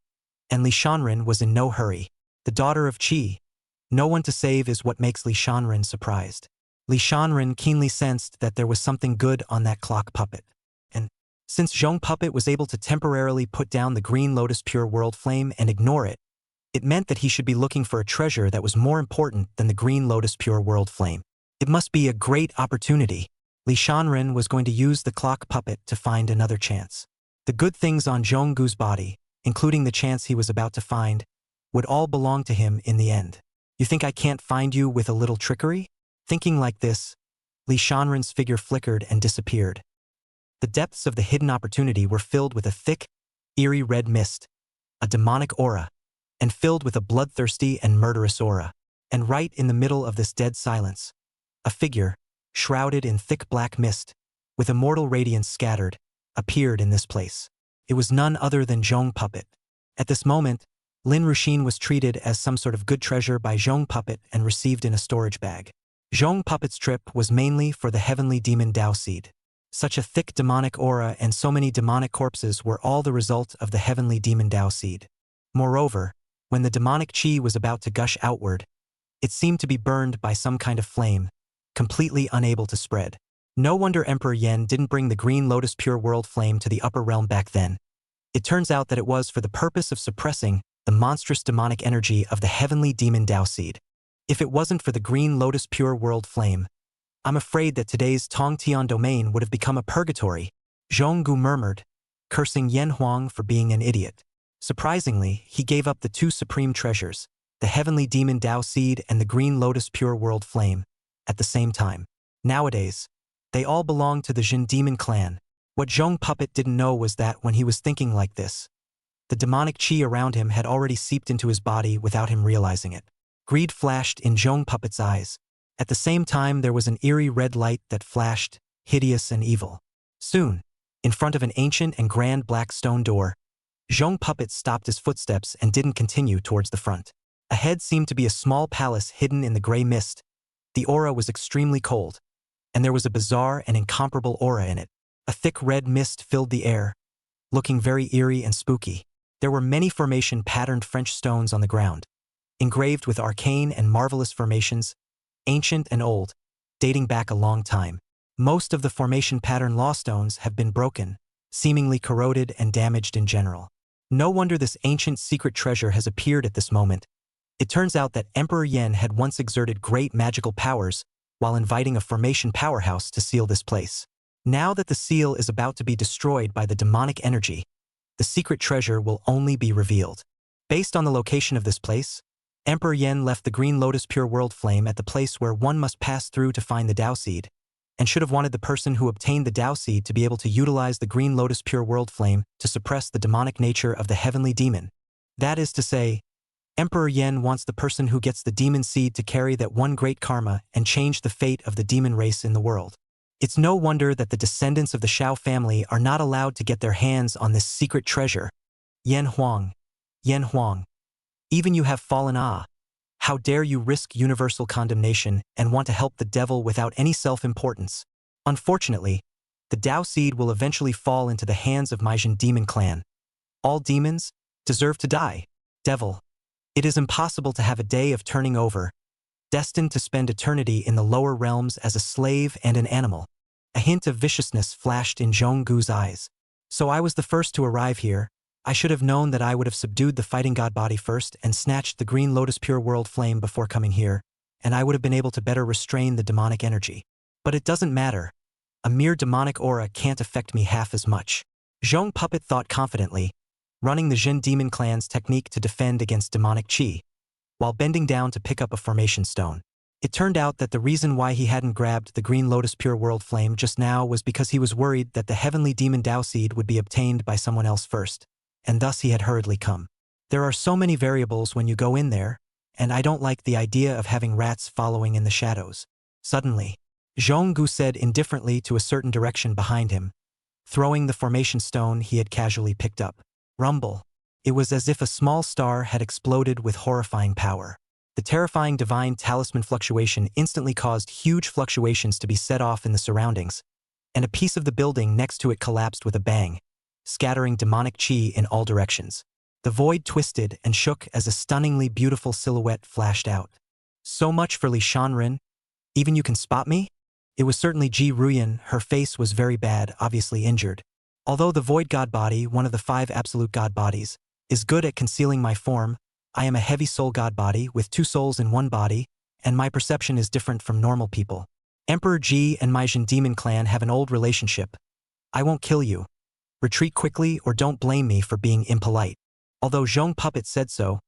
and Li Shanren was in no hurry. The daughter of Qi. No one to save is what makes Li Shanren surprised. Li Shanren keenly sensed that there was something good on that clock puppet. And since Zhong Puppet was able to temporarily put down the green lotus pure world flame and ignore it, it meant that he should be looking for a treasure that was more important than the green lotus pure world flame. It must be a great opportunity. Li Shanren was going to use the clock puppet to find another chance. The good things on Zhonggu's body, including the chance he was about to find, would all belong to him in the end. You think I can't find you with a little trickery? Thinking like this, Li Shanren's figure flickered and disappeared. The depths of the hidden opportunity were filled with a thick, eerie red mist, a demonic aura, and filled with a bloodthirsty and murderous aura. And right in the middle of this dead silence, a figure, shrouded in thick black mist, with immortal radiance scattered, appeared in this place. It was none other than Zhong Puppet. At this moment, Lin Ruxin was treated as some sort of good treasure by Zhong Puppet and received in a storage bag. Zhong Puppet's trip was mainly for the heavenly demon Dao Seed. Such a thick demonic aura and so many demonic corpses were all the result of the heavenly demon Dao Seed. Moreover, when the demonic qi was about to gush outward, it seemed to be burned by some kind of flame, completely unable to spread. No wonder Emperor Yen didn't bring the green lotus pure world flame to the upper realm back then. It turns out that it was for the purpose of suppressing the monstrous demonic energy of the heavenly demon Dao Seed. If it wasn't for the green lotus pure world flame, I'm afraid that today's Tongtian domain would have become a purgatory. Zhonggu murmured, cursing Yen Huang for being an idiot. Surprisingly, he gave up the 2 supreme treasures, the heavenly demon Dao Seed and the green lotus pure world flame, at the same time. Nowadays, they all belong to the Jin demon clan. What Zhong Puppet didn't know was that when he was thinking like this, the demonic qi around him had already seeped into his body without him realizing it. Greed flashed in Zhong Puppet's eyes. At the same time, there was an eerie red light that flashed, hideous and evil. Soon, in front of an ancient and grand black stone door, Zhong Puppet stopped his footsteps and didn't continue towards the front. Ahead seemed to be a small palace hidden in the gray mist. The aura was extremely cold, and there was a bizarre and incomparable aura in it. A thick red mist filled the air, looking very eerie and spooky. There were many formation-patterned French stones on the ground, engraved with arcane and marvelous formations, ancient and old, dating back a long time. Most of the formation pattern law stones have been broken, seemingly corroded and damaged in general. No wonder this ancient secret treasure has appeared at this moment. It turns out that Emperor Yen had once exerted great magical powers while inviting a formation powerhouse to seal this place. Now that the seal is about to be destroyed by the demonic energy, the secret treasure will only be revealed. Based on the location of this place, Emperor Yen left the Green Lotus Pure World Flame at the place where one must pass through to find the Tao Seed, and should have wanted the person who obtained the Tao Seed to be able to utilize the Green Lotus Pure World Flame to suppress the demonic nature of the heavenly demon. That is to say, Emperor Yen wants the person who gets the demon seed to carry that one great karma and change the fate of the demon race in the world. It's no wonder that the descendants of the Shao family are not allowed to get their hands on this secret treasure. Yen Huang. Yen Huang. Even you have fallen ah. How dare you risk universal condemnation and want to help the devil without any self-importance? Unfortunately, the Tao Seed will eventually fall into the hands of Maijin demon clan. All demons deserve to die. Devil. It is impossible to have a day of turning over, destined to spend eternity in the lower realms as a slave and an animal. A hint of viciousness flashed in Zhonggu's eyes. So I was the first to arrive here. I should have known that I would have subdued the fighting god body first and snatched the Green Lotus Pure World Flame before coming here, and I would have been able to better restrain the demonic energy. But it doesn't matter. A mere demonic aura can't affect me half as much. Zhong Puppet thought confidently, running the Jin Demon Clan's technique to defend against demonic chi, while bending down to pick up a formation stone. It turned out that the reason why he hadn't grabbed the Green Lotus Pure World Flame just now was because he was worried that the heavenly demon Tao Seed would be obtained by someone else first, and thus he had hurriedly come. There are so many variables when you go in there, and I don't like the idea of having rats following in the shadows. Suddenly, Zhonggu said indifferently to a certain direction behind him, throwing the formation stone he had casually picked up. Rumble. It was as if a small star had exploded with horrifying power. The terrifying divine talisman fluctuation instantly caused huge fluctuations to be set off in the surroundings, and a piece of the building next to it collapsed with a bang, scattering demonic chi in all directions. The void twisted and shook as a stunningly beautiful silhouette flashed out. So much for Li Shanren. Even you can spot me? It was certainly Ji Ruyan. Her face was very bad, obviously injured. Although the void god body, one of the 5 absolute god bodies, is good at concealing my form, I am a heavy soul god body with 2 souls in one body, and my perception is different from normal people. Emperor Ji and Maijin Demon Clan have an old relationship. I won't kill you. Retreat quickly or don't blame me for being impolite. Although Zhong Puppet said so,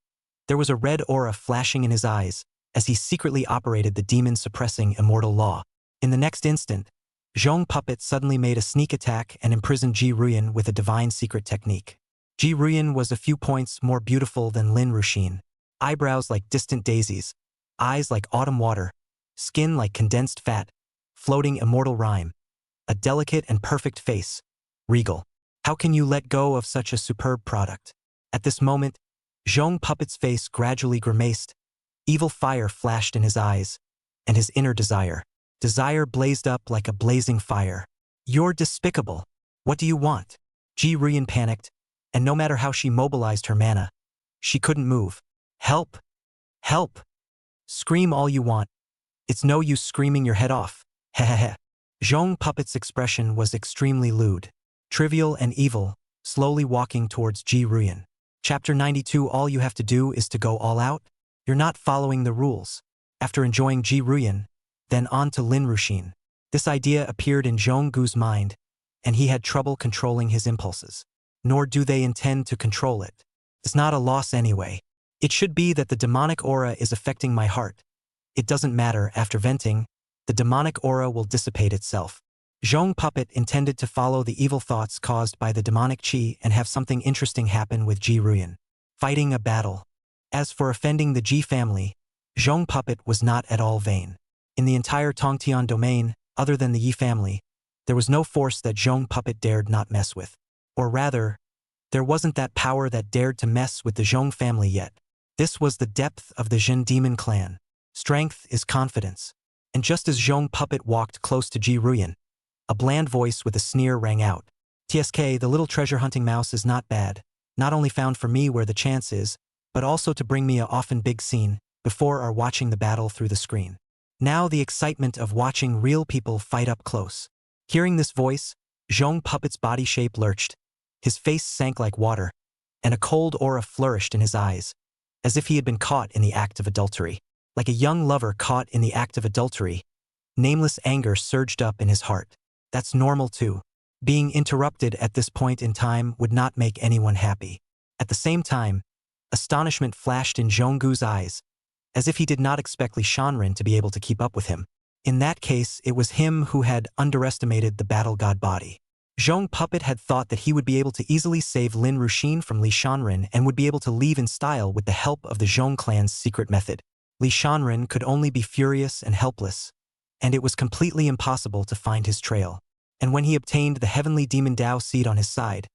there was a red aura flashing in his eyes as he secretly operated the demon-suppressing immortal law. In the next instant, Zhong Puppet suddenly made a sneak attack and imprisoned Ji Ruyan with a divine secret technique. Ji Ruyan was a few points more beautiful than Lin Ruxin. Eyebrows like distant daisies, eyes like autumn water, skin like condensed fat, floating immortal rhyme, a delicate and perfect face, regal. How can you let go of such a superb product? At this moment, Zhong Puppet's face gradually grimaced, evil fire flashed in his eyes, and his inner desire blazed up like a blazing fire. You're despicable. What do you want? Ji Ruyan panicked, and no matter how she mobilized her mana, she couldn't move. Help! Help! Scream all you want. It's no use screaming your head off. Hehehe. Zhong Puppet's expression was extremely lewd, trivial and evil, slowly walking towards Ji Ruyan. Chapter 92. All you have to do is to go all out? You're not following the rules. After enjoying Ji Ruyan, then on to Lin Ruxin. This idea appeared in Zhonggu's mind, and he had trouble controlling his impulses. Nor do they intend to control it. It's not a loss anyway. It should be that the demonic aura is affecting my heart. It doesn't matter, after venting, the demonic aura will dissipate itself. Zhong Puppet intended to follow the evil thoughts caused by the demonic chi and have something interesting happen with Ji Ruyan. Fighting a battle. As for offending the Ji family, Zhong puppet was not at all vain. In the entire Tongtian domain, other than the Yi family, there was no force that Zhong puppet dared not mess with. Or rather, there wasn't that power that dared to mess with the Zhong family yet. This was the depth of the Jin demon clan. Strength is confidence. And just as Zhong puppet walked close to Ji Ruyan, a bland voice with a sneer rang out. "TSK, the little treasure-hunting mouse is not bad, not only found for me where the chance is, but also to bring me a often big scene, before our watching the battle through the screen. Now the excitement of watching real people fight up close." Hearing this voice, Zhong puppet's body shape lurched, his face sank like water, and a cold aura flourished in his eyes, as if he had been caught in the act of adultery. Like a young lover caught in the act of adultery, nameless anger surged up in his heart. That's normal too. Being interrupted at this point in time would not make anyone happy. At the same time, astonishment flashed in Zhonggu's eyes, as if he did not expect Li Shanren to be able to keep up with him. In that case, it was him who had underestimated the battle god body. Zhong puppet had thought that he would be able to easily save Lin Ruxin from Li Shanren and would be able to leave in style with the help of the Zhong clan's secret method. Li Shanren could only be furious and helpless, and it was completely impossible to find his trail. And when he obtained the heavenly demon Dao seed on his side,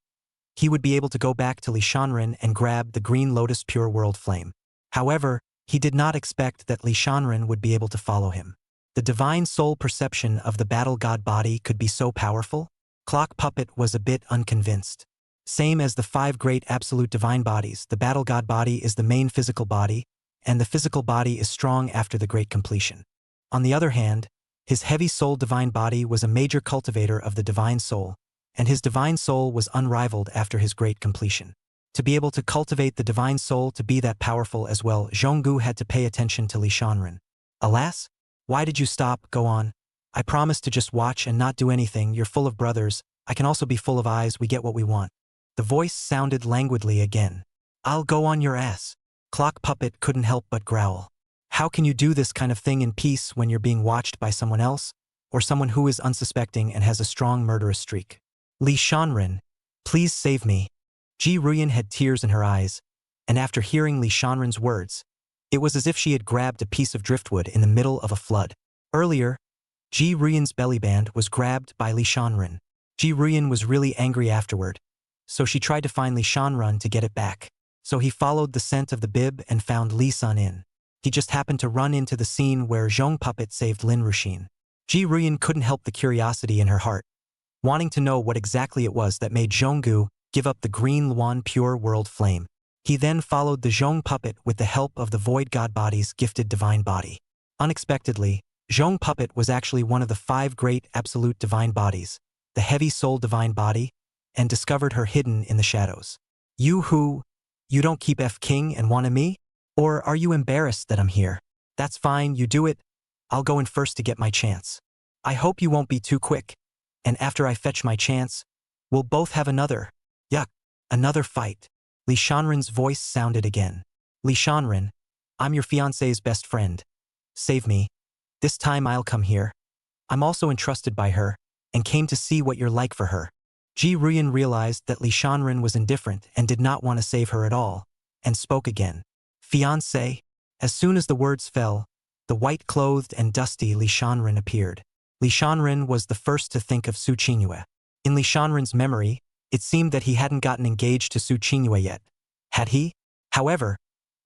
he would be able to go back to Li Shanren and grab the green lotus pure world flame. However, he did not expect that Li Shanren would be able to follow him. The divine soul perception of the battle god body could be so powerful? Clock puppet was a bit unconvinced. Same as the 5 great absolute divine bodies, the battle god body is the main physical body, and the physical body is strong after the great completion. On the other hand, his heavy soul divine body was a major cultivator of the divine soul, and his divine soul was unrivaled after his great completion. To be able to cultivate the divine soul to be that powerful as well, Zhonggu had to pay attention to Li Shanren. "Alas? Why did you stop? Go on. I promised to just watch and not do anything. You're full of brothers. I can also be full of eyes. We get what we want." The voice sounded languidly again. "I'll go on your ass." Clock puppet couldn't help but growl. How can you do this kind of thing in peace when you're being watched by someone else, or someone who is unsuspecting and has a strong murderous streak? "Li Shanren, please save me." Ji Ruyan had tears in her eyes, and after hearing Li Shanren's words, it was as if she had grabbed a piece of driftwood in the middle of a flood. Earlier, Ji Ruyan's bellyband was grabbed by Li Shanren. Ji Ruyan was really angry afterward, so she tried to find Li Shanren to get it back. So he followed the scent of the bib and found Li Sun in. He just happened to run into the scene where Zhong puppet saved Lin Ruxin. Ji Ruyan couldn't help the curiosity in her heart, wanting to know what exactly it was that made Zhonggu give up the green Luan pure world flame. He then followed the Zhong puppet with the help of the void god body's gifted divine body. Unexpectedly, Zhong puppet was actually one of the 5 great absolute divine bodies, the heavy soul divine body, and discovered her hidden in the shadows. "You who? You don't keep F king and wanna me? Or are you embarrassed that I'm here? That's fine, you do it. I'll go in first to get my chance. I hope you won't be too quick. And after I fetch my chance, we'll both have another. Yuck, another fight." Li Shanren's voice sounded again. "Li Shanren, I'm your fiancé's best friend. Save me. This time I'll come here. I'm also entrusted by her, and came to see what you're like for her." Ji Ruyan realized that Li Shanren was indifferent and did not want to save her at all, and spoke again. "Fiancé?" As soon as the words fell, the white-clothed and dusty Li Shanren appeared. Li Shanren was the first to think of Su Qingyue. In Li Shanren's memory, it seemed that he hadn't gotten engaged to Su Qingyue yet. Had he? However,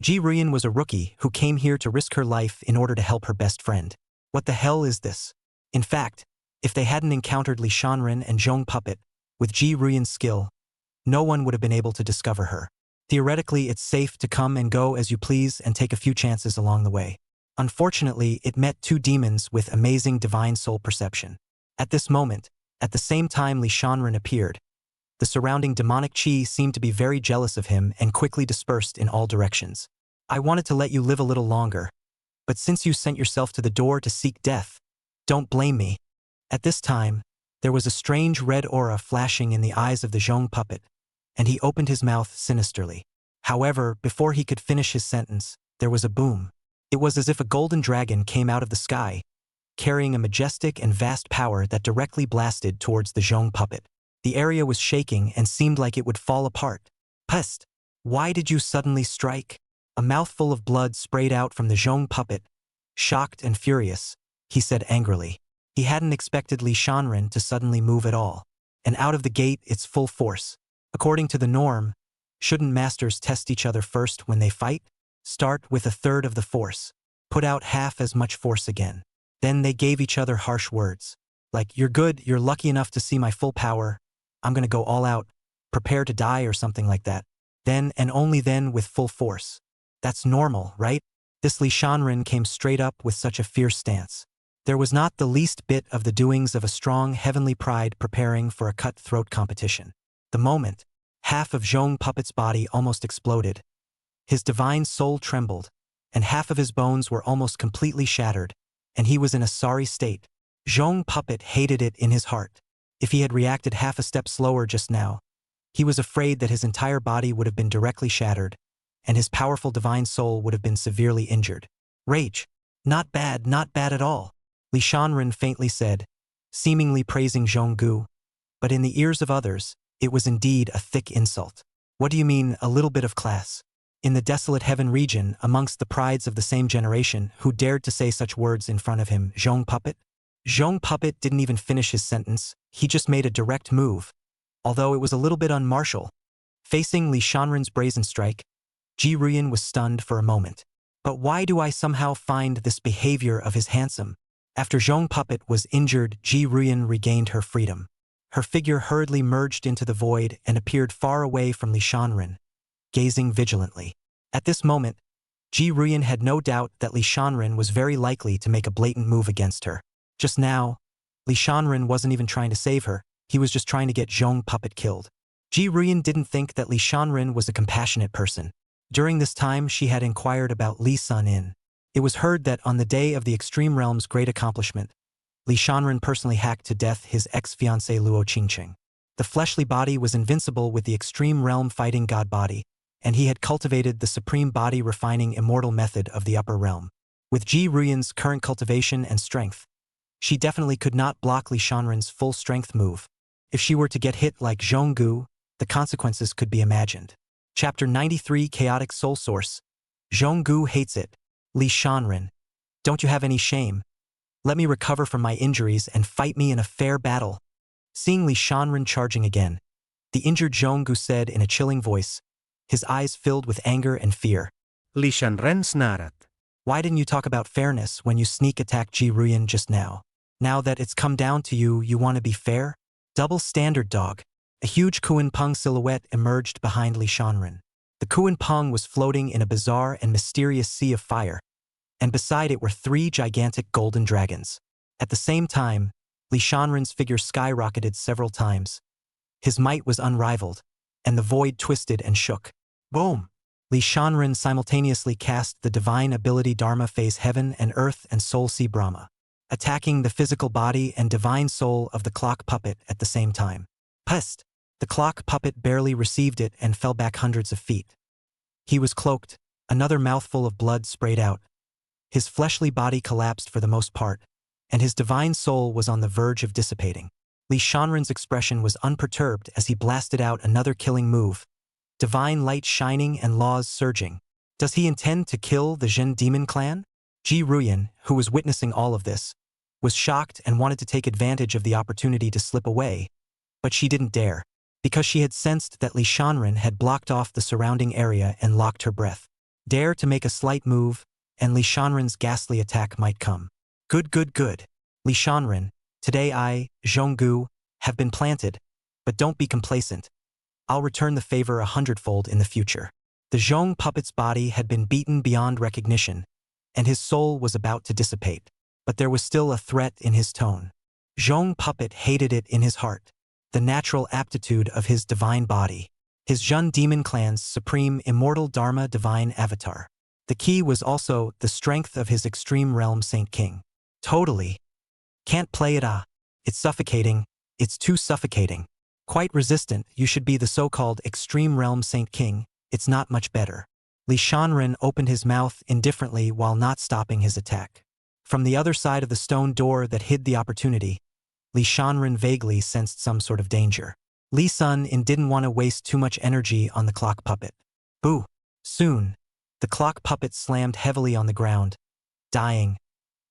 Ji Ruyan was a rookie who came here to risk her life in order to help her best friend. What the hell is this? In fact, if they hadn't encountered Li Shanren and Zhong puppet, with Ji Ruyan's skill, no one would have been able to discover her. Theoretically, it's safe to come and go as you please and take a few chances along the way. Unfortunately, it met 2 demons with amazing divine soul perception. At this moment, at the same time Li Shanren appeared, the surrounding demonic chi seemed to be very jealous of him and quickly dispersed in all directions. "I wanted to let you live a little longer, but since you sent yourself to the door to seek death, don't blame me." At this time, there was a strange red aura flashing in the eyes of the Zhong puppet, and he opened his mouth sinisterly. However, before he could finish his sentence, there was a boom. It was as if a golden dragon came out of the sky, carrying a majestic and vast power that directly blasted towards the Zhong puppet. The area was shaking and seemed like it would fall apart. "Pest! Why did you suddenly strike?" A mouthful of blood sprayed out from the Zhong puppet. Shocked and furious, he said angrily. He hadn't expected Li Shanren to suddenly move at all. And out of the gate, its full force. According to the norm, shouldn't masters test each other first when they fight? Start with 1/3 of the force. Put out half as much force again. Then they gave each other harsh words. Like, you're good, you're lucky enough to see my full power. I'm gonna go all out. Prepare to die or something like that. Then and only then with full force. That's normal, right? This Li Shanren came straight up with such a fierce stance. There was not the least bit of the doings of a strong heavenly pride preparing for a cutthroat competition. The moment, half of Zhong Puppet's body almost exploded. His divine soul trembled, and half of his bones were almost completely shattered, and he was in a sorry state. Zhong Puppet hated it in his heart. If he had reacted half a step slower just now, he was afraid that his entire body would have been directly shattered, and his powerful divine soul would have been severely injured. Rage. Not bad at all, Li Shanren faintly said, seemingly praising Zhonggu. But in the ears of others, it was indeed a thick insult. What do you mean, a little bit of class? In the desolate heaven region, amongst the prides of the same generation, who dared to say such words in front of him, Zhong Puppet? Zhong Puppet didn't even finish his sentence, he just made a direct move. Although it was a little bit unmartial. Facing Li Shanren's brazen strike, Ji Ruyan was stunned for a moment. But why do I somehow find this behavior of his handsome? After Zhong Puppet was injured, Ji Ruyan regained her freedom. Her figure hurriedly merged into the void and appeared far away from Li Shanren, gazing vigilantly. At this moment, Ji Ruyan had no doubt that Li Shanren was very likely to make a blatant move against her. Just now, Li Shanren wasn't even trying to save her, he was just trying to get Zhong Puppet killed. Ji Ruyan didn't think that Li Shanren was a compassionate person. During this time, she had inquired about Li Sun In. It was heard that on the day of the Extreme Realm's great accomplishment, Li Shanren personally hacked to death his ex-fiancée Luo Qingqing. The fleshly body was invincible with the Extreme Realm fighting god body, and he had cultivated the supreme body refining immortal method of the upper realm. With Ji Ruyan's current cultivation and strength, she definitely could not block Li Shanren's full strength move. If she were to get hit like Zhonggu, the consequences could be imagined. Chapter 93 Chaotic Soul Source. Zhonggu hates it. Li Shanren. Don't you have any shame? Let me recover from my injuries and fight me in a fair battle. Seeing Li Shanren charging again, the injured Zhonggu said in a chilling voice, his eyes filled with anger and fear. Li Shanren snarat. Why didn't you talk about fairness when you sneak attacked Ji Ruyan just now? Now that it's come down to you, you want to be fair? Double standard, dog. A huge Kuan Peng silhouette emerged behind Li Shanren. The Kuan Peng was floating in a bizarre and mysterious sea of fire, and beside it were 3 gigantic golden dragons. At the same time, Li Shanren's figure skyrocketed several times. His might was unrivaled, and the void twisted and shook. Boom! Li Shanren simultaneously cast the divine ability Dharma Phase Heaven and Earth and Soul Sea Brahma, attacking the physical body and divine soul of the clock puppet at the same time. Pest! The clock puppet barely received it and fell back hundreds of feet. He was cloaked, another mouthful of blood sprayed out. His fleshly body collapsed for the most part, and his divine soul was on the verge of dissipating. Li Shanren's expression was unperturbed as he blasted out another killing move, divine light shining and laws surging. Does he intend to kill the Zhen demon clan? Ji Ruyan, who was witnessing all of this, was shocked and wanted to take advantage of the opportunity to slip away, but she didn't dare, because she had sensed that Li Shanren had blocked off the surrounding area and locked her breath. Dare to make a slight move, and Li Shanren's ghastly attack might come. Good. Li Shanren, today I, Zhonggu, have been planted, but don't be complacent. I'll return the favor 100-fold in the future. The Zhong puppet's body had been beaten beyond recognition, and his soul was about to dissipate, but there was still a threat in his tone. Zhong puppet hated it in his heart, the natural aptitude of his divine body, his Zhen demon clan's supreme immortal Dharma divine avatar. The key was also the strength of his extreme realm Saint King. Totally. Can't play it It's suffocating, it's too suffocating. Quite resistant, you should be the so-called extreme realm Saint King, it's not much better. Li Shanren opened his mouth indifferently while not stopping his attack. From the other side of the stone door that hid the opportunity, Li Shanren vaguely sensed some sort of danger. Li Sun In didn't want to waste too much energy on the clock puppet. Boo! Soon, The clock puppet slammed heavily on the ground, dying,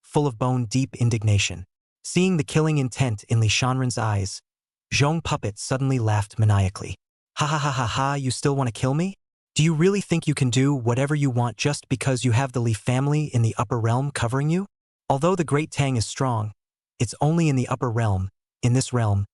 full of bone-deep indignation. Seeing the killing intent in Li Shanren's eyes, Zhong Puppet suddenly laughed maniacally. Ha ha ha ha ha, you still want to kill me? Do you really think you can do whatever you want just because you have the Li family in the upper realm covering you? Although the Great Tang is strong, it's only in the upper realm. In this realm,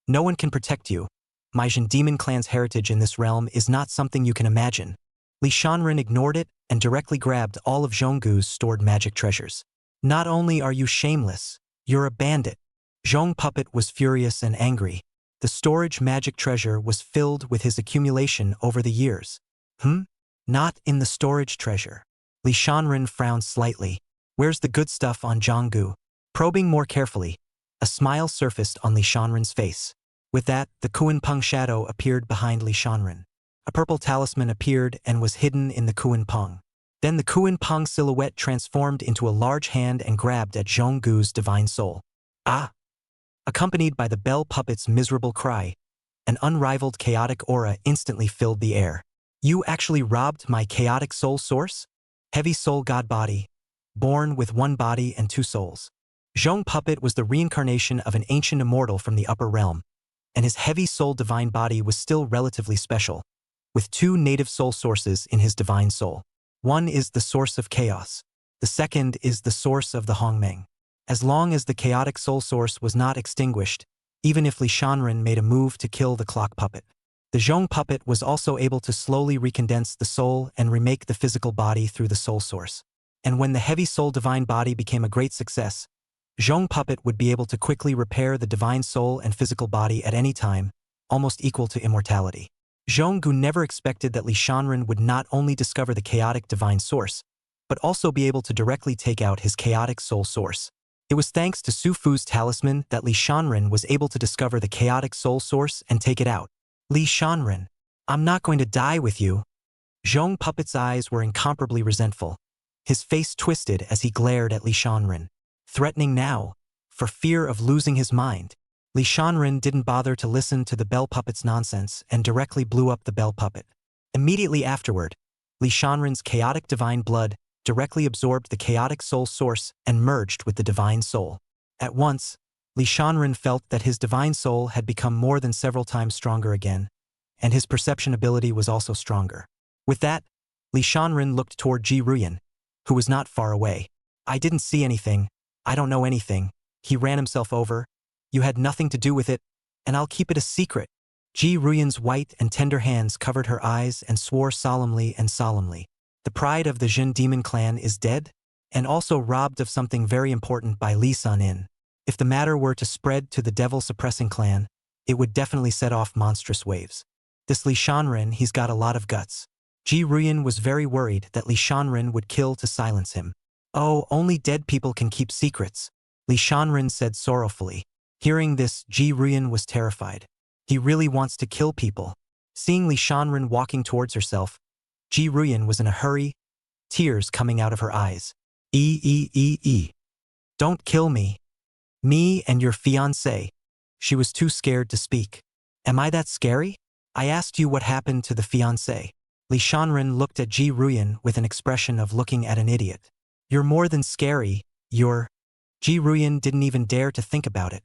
no one can protect you. Maijin Demon Clan's heritage in this realm is not something you can imagine. Li Shanren ignored it and directly grabbed all of Zhonggu's stored magic treasures. Not only are you shameless, you're a bandit. Zhong Puppet was furious and angry. The storage magic treasure was filled with his accumulation over the years. Not in the storage treasure. Li Shanren frowned slightly. Where's the good stuff on Zhonggu? Probing more carefully, a smile surfaced on Li Shanren's face. With that, the Kuan Peng shadow appeared behind Li Shanren. A purple talisman appeared and was hidden in the Kuan Peng. Then the Kuan Peng silhouette transformed into a large hand and grabbed at Zhonggu's divine soul. Ah! Accompanied by the bell puppet's miserable cry, an unrivaled chaotic aura instantly filled the air. You actually robbed my chaotic soul source? Heavy soul god body, born with one body and two souls. Zhong Puppet was the reincarnation of an ancient immortal from the upper realm, and his heavy soul divine body was still relatively special, with two native soul sources in his divine soul. One is the source of chaos. The second is the source of the Hongmeng. As long as the chaotic soul source was not extinguished, even if Li Shanren made a move to kill the clock puppet, the Zhong Puppet was also able to slowly recondense the soul and remake the physical body through the soul source. And when the heavy soul divine body became a great success, Zhong Puppet would be able to quickly repair the divine soul and physical body at any time, almost equal to immortality. Zhonggu never expected that Li Shanren would not only discover the chaotic divine source, but also be able to directly take out his chaotic soul source. It was thanks to Su Fu's talisman that Li Shanren was able to discover the chaotic soul source and take it out. Li Shanren, I'm not going to die with you. Zhong Puppet's eyes were incomparably resentful. His face twisted as he glared at Li Shanren, threatening now, for fear of losing his mind. Li Shanren didn't bother to listen to the bell puppet's nonsense and directly blew up the bell puppet. Immediately afterward, Li Shanren's chaotic divine blood directly absorbed the chaotic soul source and merged with the divine soul. At once, Li Shanren felt that his divine soul had become more than several times stronger again, and his perception ability was also stronger. With that, Li Shanren looked toward Ji Ruyan, who was not far away. I didn't see anything. I don't know anything. He ran himself over. You had nothing to do with it, and I'll keep it a secret. Ji Ruyan's white and tender hands covered her eyes and swore solemnly and solemnly. The pride of the Jin Demon Clan is dead, and also robbed of something very important by Li Sun-in. If the matter were to spread to the devil-suppressing clan, it would definitely set off monstrous waves. This Li Shanren, he's got a lot of guts. Ji Ruyan was very worried that Li Shanren would kill to silence him. Oh, only dead people can keep secrets, Li Shanren said sorrowfully. Hearing this, Ji Ruyan was terrified. He really wants to kill people. Seeing Li Shanren walking towards herself, Ji Ruyan was in a hurry, tears coming out of her eyes. Don't kill me. Me and your fiancé. She was too scared to speak. Am I that scary? I asked you what happened to the fiancé. Li Shanren looked at Ji Ruyan with an expression of looking at an idiot. You're more than scary, you're... Ji Ruyan didn't even dare to think about it.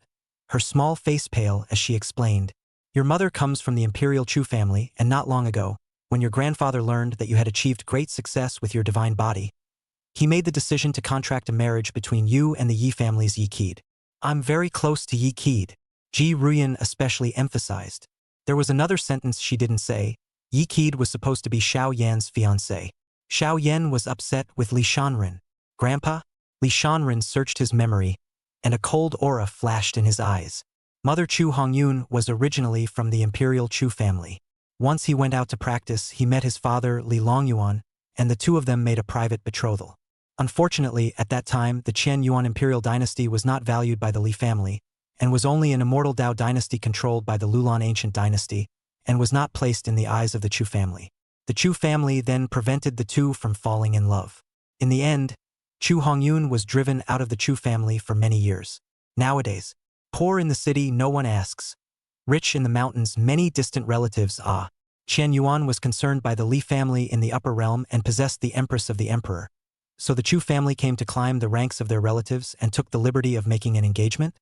Her small face pale as she explained. Your mother comes from the Imperial Chu family, and not long ago, when your grandfather learned that you had achieved great success with your divine body, he made the decision to contract a marriage between you and the Yi family's Yi Qid. I'm very close to Yi Qid, Ji Ruyan especially emphasized. There was another sentence she didn't say. Yi Qid was supposed to be Xiao Yan's fiancé. Xiao Yan was upset with Li Shanren. Grandpa? Li Shanren searched his memory, and a cold aura flashed in his eyes. Mother Chu Hongyun was originally from the Imperial Chu family. Once he went out to practice, he met his father Li Longyuan, and the two of them made a private betrothal. Unfortunately, at that time, the Qian Yuan Imperial dynasty was not valued by the Li family, and was only an immortal Dao dynasty controlled by the Lulan ancient dynasty, and was not placed in the eyes of the Chu family. The Chu family then prevented the two from falling in love. In the end, Chu Hongyun was driven out of the Chu family for many years. Nowadays, poor in the city no one asks. Rich in the mountains many distant relatives Qian Yuan was concerned by the Li family in the upper realm and possessed the Empress of the Emperor. So the Chu family came to climb the ranks of their relatives and took the liberty of making an engagement?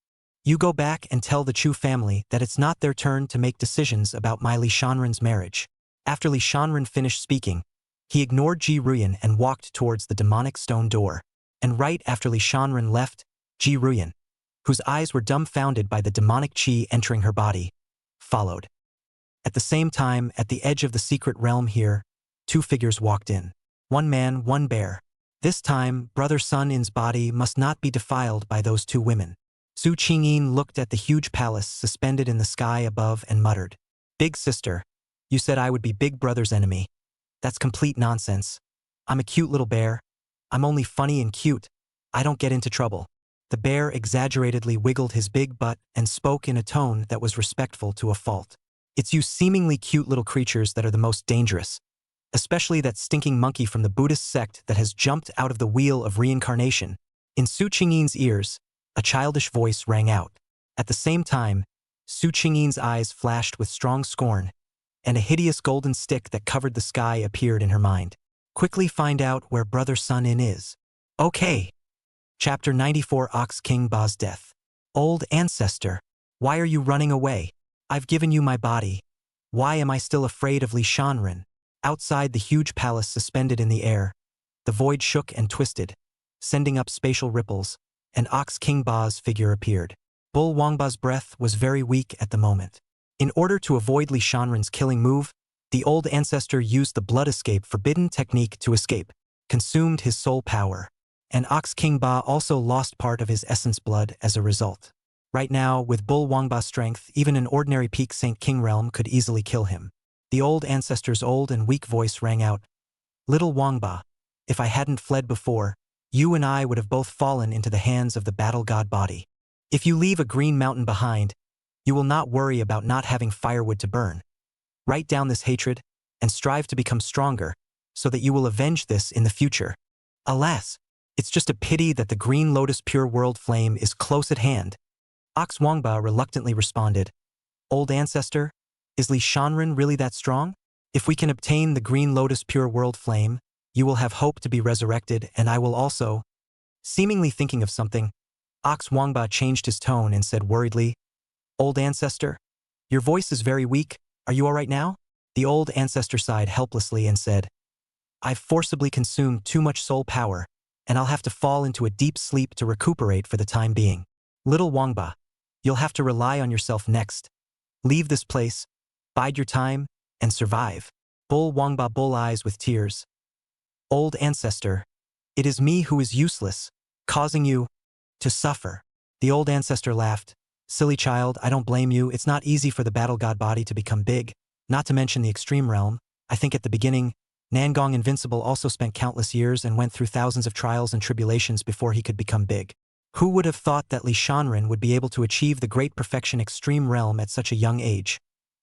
You go back and tell the Chu family that it's not their turn to make decisions about my Li Shanren's marriage. After Li Shanren finished speaking, he ignored Ji Ruyan and walked towards the demonic stone door. And right after Li Shanren left, Ji Ruyan, whose eyes were dumbfounded by the demonic qi entering her body, followed. At the same time, at the edge of the secret realm here, two figures walked in. One man, one bear. This time, Brother Sun In's body must not be defiled by those two women. Su Qingyin looked at the huge palace suspended in the sky above and muttered, "Big sister, you said I would be Big Brother's enemy. That's complete nonsense. I'm a cute little bear. I'm only funny and cute. I don't get into trouble." The bear exaggeratedly wiggled his big butt and spoke in a tone that was respectful to a fault. "It's you seemingly cute little creatures that are the most dangerous. Especially that stinking monkey from the Buddhist sect that has jumped out of the wheel of reincarnation." In Su Qingyin's ears, a childish voice rang out. At the same time, Su Qingyin's eyes flashed with strong scorn, and a hideous golden stick that covered the sky appeared in her mind. "Quickly find out where Brother Sun In is." Okay. Chapter 94 Ox King Ba's Death. Old ancestor, why are you running away? I've given you my body. Why am I still afraid of Li Shanren? Outside the huge palace suspended in the air, the void shook and twisted, sending up spatial ripples, and Ox King Ba's figure appeared. Bull Wangba's breath was very weak at the moment. In order to avoid Li Shanren's killing move, the old ancestor used the blood escape forbidden technique to escape, consumed his soul power, and Ox King Ba also lost part of his essence blood as a result. Right now, with Bull Wangba's strength, even an ordinary Peak Saint King realm could easily kill him. The old ancestor's old and weak voice rang out, "Little Wangba, if I hadn't fled before, you and I would have both fallen into the hands of the battle god body. If you leave a green mountain behind, you will not worry about not having firewood to burn. Write down this hatred and strive to become stronger so that you will avenge this in the future. Alas, it's just a pity that the Green Lotus Pure World Flame is close at hand." Ox Wangba reluctantly responded, "Old ancestor, is Li Shanren really that strong? If we can obtain the Green Lotus Pure World Flame, you will have hope to be resurrected, and I will also." Seemingly thinking of something, Ox Wangba changed his tone and said worriedly, "Old ancestor, your voice is very weak. Are you all right now?" The old ancestor sighed helplessly and said, "I've forcibly consumed too much soul power, and I'll have to fall into a deep sleep to recuperate for the time being. Little Wangba, you'll have to rely on yourself next. Leave this place, bide your time, and survive." Bull Wangba bull eyes with tears. "Old ancestor, it is me who is useless, causing you to suffer." The old ancestor laughed. "Silly child, I don't blame you. It's not easy for the battle god body to become big, not to mention the extreme realm. I think at the beginning, Nangong Invincible also spent countless years and went through thousands of trials and tribulations before he could become big. Who would have thought that Li Shanren would be able to achieve the great perfection extreme realm at such a young age?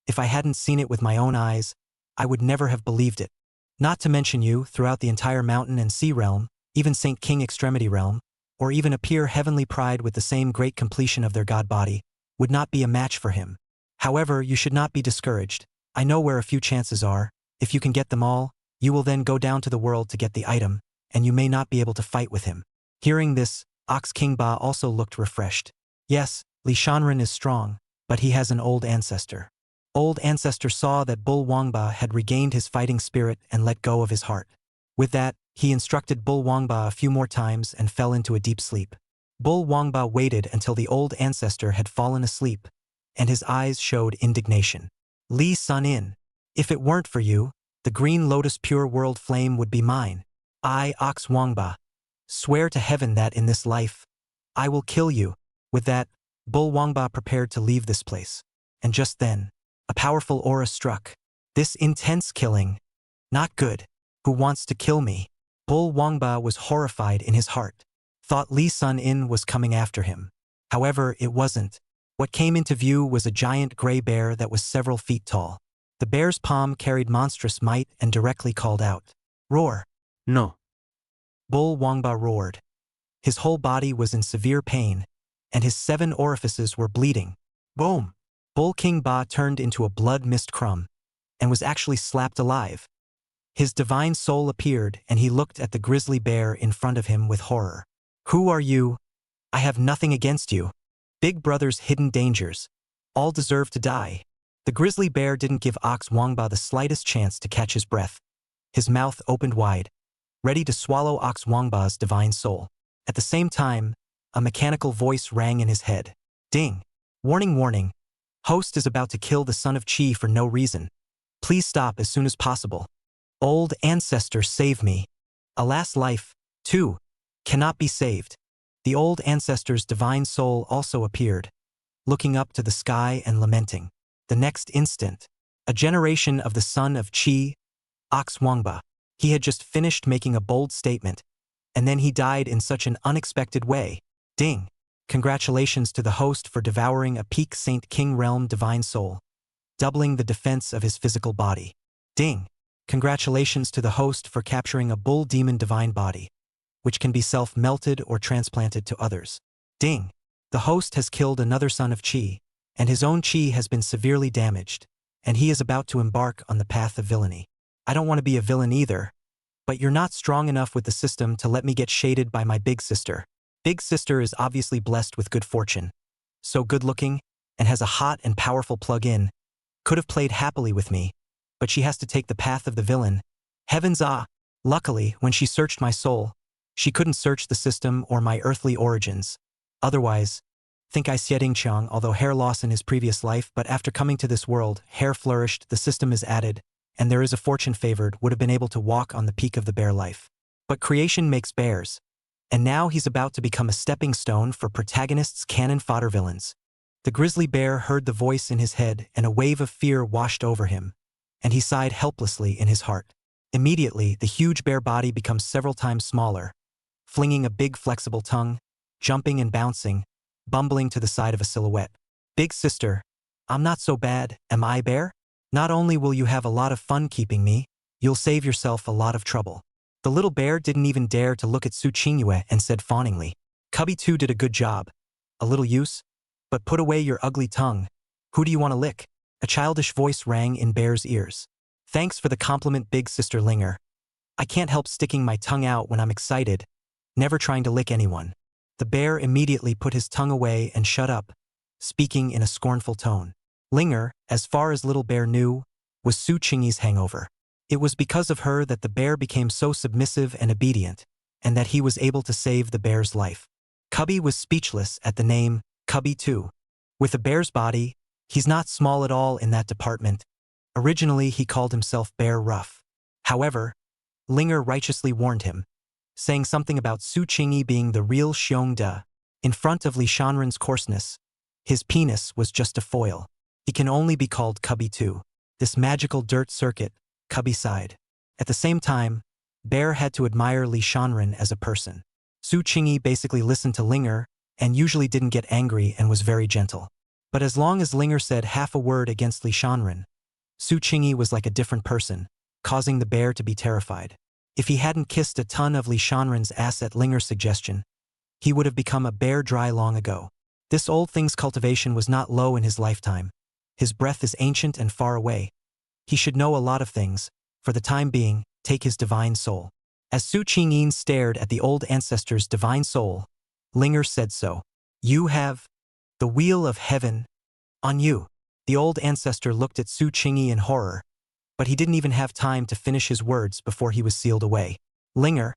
If I hadn't seen it with my own eyes, I would never have believed it. Not to mention you, throughout the entire mountain and sea realm, even Saint King Extremity realm, or even appear heavenly pride with the same great completion of their god body, would not be a match for him. However, you should not be discouraged. I know where a few chances are. If you can get them all, you will then go down to the world to get the item, and you may not be able to fight with him." Hearing this, Ox King Ba also looked refreshed. Yes, Li Shanren is strong, but he has an old ancestor. Old ancestor saw that Bull Wangba had regained his fighting spirit and let go of his heart. With that, he instructed Bull Wangba a few more times and fell into a deep sleep. Bull Wangba waited until the old ancestor had fallen asleep, and his eyes showed indignation. "Li Sun In, if it weren't for you, the Green Lotus Pure World Flame would be mine. I, Ox Wangba, swear to heaven that in this life, I will kill you." With that, Bull Wangba prepared to leave this place. And just then, a powerful aura struck. "This intense killing. Not good. Who wants to kill me?" Bull Wangba was horrified in his heart. Thought Li Sun In was coming after him. However, it wasn't. What came into view was a giant gray bear that was several feet tall. The bear's palm carried monstrous might and directly called out, "Roar!" No. Bull Wangba roared. His whole body was in severe pain, and his 7 orifices were bleeding. Boom! Bull King Ba turned into a blood mist crumb. and was actually slapped alive. His divine soul appeared, and he looked at the grizzly bear in front of him with horror. Who are you? I have nothing against you. Big Brother's hidden dangers. All deserve to die. The grizzly bear didn't give Ox Wangba the slightest chance to catch his breath. His mouth opened wide, ready to swallow Ox Wangba's divine soul. At the same time, a mechanical voice rang in his head. Ding! Warning, warning. Host is about to kill the son of Chi for no reason. Please stop as soon as possible. Old ancestor, save me. Alas, life, too, cannot be saved. The old ancestor's divine soul also appeared, looking up to the sky and lamenting. The next instant, a generation of the son of Chi, Ox Wangba. He had just finished making a bold statement, and then he died in such an unexpected way. Ding! Congratulations to the host for devouring a peak Saint King realm divine soul, doubling the defense of his physical body. Ding! Congratulations to the host for capturing a bull demon divine body, which can be self-melted or transplanted to others. Ding! The host has killed another son of Chi, and his own Chi has been severely damaged, and he is about to embark on the path of villainy. I don't want to be a villain either, but you're not strong enough with the system to let me get shaded by my big sister. Big sister is obviously blessed with good fortune, so good-looking, and has a hot and powerful plug-in, could have played happily with me, but she has to take the path of the villain. Heavens ah! Luckily, when she searched my soul, she couldn't search the system or my earthly origins. Otherwise, think I Xieding Qiang, although hair loss in his previous life, but after coming to this world, hair flourished, the system is added, and there is a fortune favored, would have been able to walk on the peak of the bear life. But creation makes bears. And now he's about to become a stepping stone for protagonists' cannon fodder villains. The grizzly bear heard the voice in his head, and a wave of fear washed over him, and he sighed helplessly in his heart. Immediately, the huge bear body becomes several times smaller, flinging a big flexible tongue, jumping and bouncing, bumbling to the side of a silhouette. Big sister, I'm not so bad, am I, bear? Not only will you have a lot of fun keeping me, you'll save yourself a lot of trouble. The little bear didn't even dare to look at Su Qingyue and said fawningly, Cubby too did a good job. A little use? But put away your ugly tongue. Who do you want to lick? A childish voice rang in Bear's ears. Thanks for the compliment, big sister Linger. I can't help sticking my tongue out when I'm excited, never trying to lick anyone. The bear immediately put his tongue away and shut up, speaking in a scornful tone. Linger, as far as little bear knew, was Su Qingyi's hangover. It was because of her that the bear became so submissive and obedient, and that he was able to save the bear's life. Cubby was speechless at the name, Cubby too. With a bear's body, he's not small at all in that department. Originally he called himself Bear Rough. However, Linger righteously warned him, saying something about Su Qingyi being the real Xiong De. In front of Li Shanren's coarseness, his penis was just a foil. He can only be called Cubby too. This magical dirt circuit, Cubby sighed. At the same time, Bear had to admire Li Shanren as a person. Su Qingyi basically listened to Linger, and usually didn't get angry and was very gentle. But as long as Linger said half a word against Li Shanren, Su Qingyi was like a different person, causing the bear to be terrified. If he hadn't kissed a ton of Li Shanren's ass at Linger's suggestion, he would have become a bear dry long ago. This old thing's cultivation was not low in his lifetime. His breath is ancient and far away. He should know a lot of things. For the time being, take his divine soul. As Su Qingyin stared at the old ancestor's divine soul, Linger said so. You have the wheel of heaven on you. The old ancestor looked at Su Qingyi in horror, but he didn't even have time to finish his words before he was sealed away. Linger,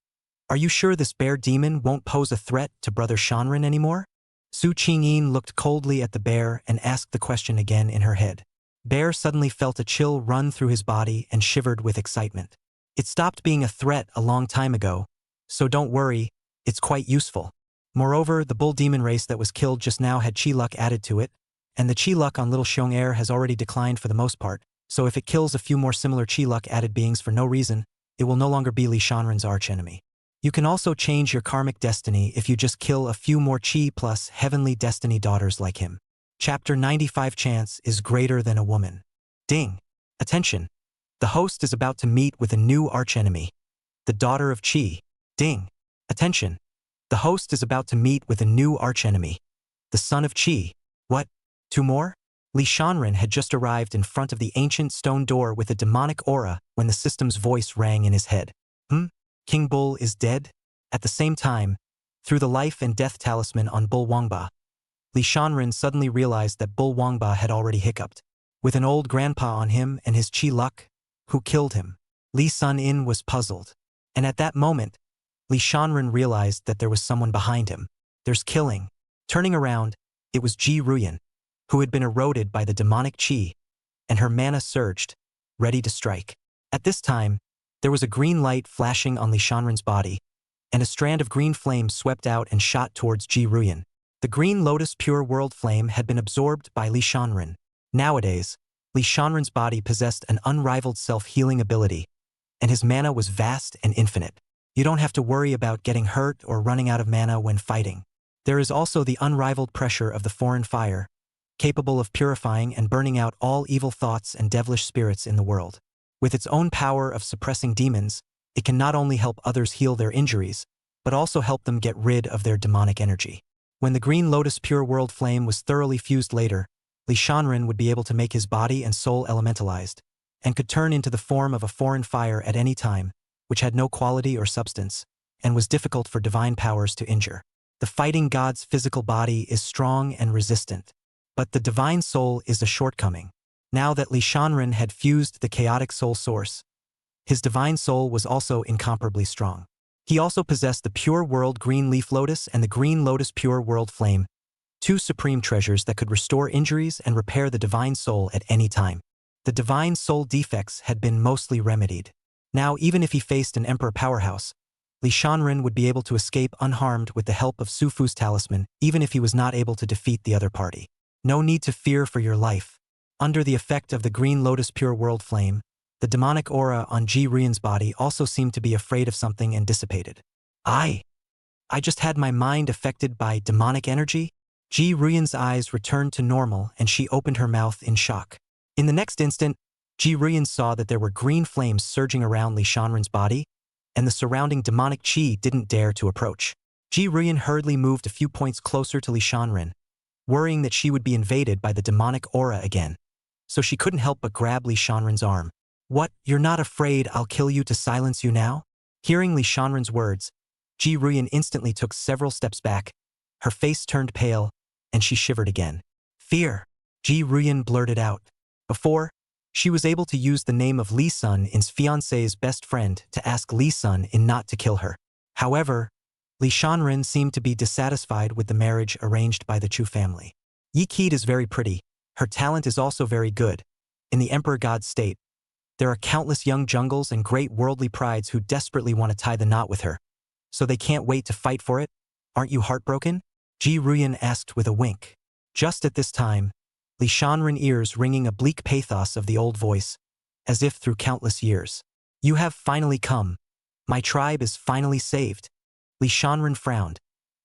are you sure this bear demon won't pose a threat to Brother Shanren anymore? Su Qingyin looked coldly at the bear and asked the question again in her head. Bear suddenly felt a chill run through his body and shivered with excitement. It stopped being a threat a long time ago, so don't worry, it's quite useful. Moreover, the bull demon race that was killed just now had chi luck added to it, and the chi luck on little Xiong Air has already declined for the most part, so if it kills a few more similar chi luck added beings for no reason, it will no longer be Li Shanren's archenemy. You can also change your karmic destiny if you just kill a few more chi plus heavenly destiny daughters like him. Chapter 95 Chance is greater than a woman. Ding! Attention! The host is about to meet with a new archenemy, the daughter of Chi. Ding! Attention! The host is about to meet with a new archenemy, the son of Chi. What? Two more? Li Shanren had just arrived in front of the ancient stone door with a demonic aura when the system's voice rang in his head. King Bull is dead? At the same time, through the life and death talisman on Bull Wangba, Li Shanren suddenly realized that Bull Wangba had already hiccuped. With an old grandpa on him and his chi luck, who killed him? Li Sun-in was puzzled. And at that moment, Li Shanren realized that there was someone behind him. There's killing. Turning around, it was Ji Ruyan, who had been eroded by the demonic chi, and her mana surged, ready to strike. At this time, there was a green light flashing on Li Shanren's body, and a strand of green flame swept out and shot towards Ji Ruyan. The green lotus pure world flame had been absorbed by Li Shanren. Nowadays, Li Shanren's body possessed an unrivaled self-healing ability, and his mana was vast and infinite. You don't have to worry about getting hurt or running out of mana when fighting. There is also the unrivaled pressure of the foreign fire, capable of purifying and burning out all evil thoughts and devilish spirits in the world. With its own power of suppressing demons, it can not only help others heal their injuries, but also help them get rid of their demonic energy. When the green lotus pure world flame was thoroughly fused later, Li Shanren would be able to make his body and soul elementalized, and could turn into the form of a foreign fire at any time, which had no quality or substance, and was difficult for divine powers to injure. The fighting god's physical body is strong and resistant, but the divine soul is a shortcoming. Now that Li Shanren had fused the chaotic soul source, his divine soul was also incomparably strong. He also possessed the pure world green leaf lotus and the green lotus pure world flame, two supreme treasures that could restore injuries and repair the divine soul at any time. The divine soul defects had been mostly remedied. Now, even if he faced an emperor powerhouse, Li Shanren would be able to escape unharmed with the help of Su Fu's talisman, even if he was not able to defeat the other party. No need to fear for your life. Under the effect of the green lotus pure world flame, the demonic aura on Ji Ruyan's body also seemed to be afraid of something and dissipated. I just had my mind affected by demonic energy? Ji Ruyan's eyes returned to normal and she opened her mouth in shock. In the next instant, Ji Ruyan saw that there were green flames surging around Li Shanren's body, and the surrounding demonic chi didn't dare to approach. Ji Ruyan hurriedly moved a few points closer to Li Shanren, worrying that she would be invaded by the demonic aura again. So she couldn't help but grab Li Shanren's arm. What, you're not afraid I'll kill you to silence you now? Hearing Li Shanren's words, Ji Ruyan instantly took several steps back. Her face turned pale, and she shivered again. Fear, Ji Ruyan blurted out. Before, she was able to use the name of Li Sun-in's fiancé's best friend to ask Li Sun-in not to kill her. However, Li Shanren seemed to be dissatisfied with the marriage arranged by the Chu family. Yi Qi is very pretty. Her talent is also very good. In the Emperor God's state, there are countless young jungles and great worldly prides who desperately want to tie the knot with her. So they can't wait to fight for it? Aren't you heartbroken? Ji Ruyan asked with a wink. Just at this time, Li Shanren ears ringing a bleak pathos of the old voice, as if through countless years. You have finally come. My tribe is finally saved. Li Shanren frowned,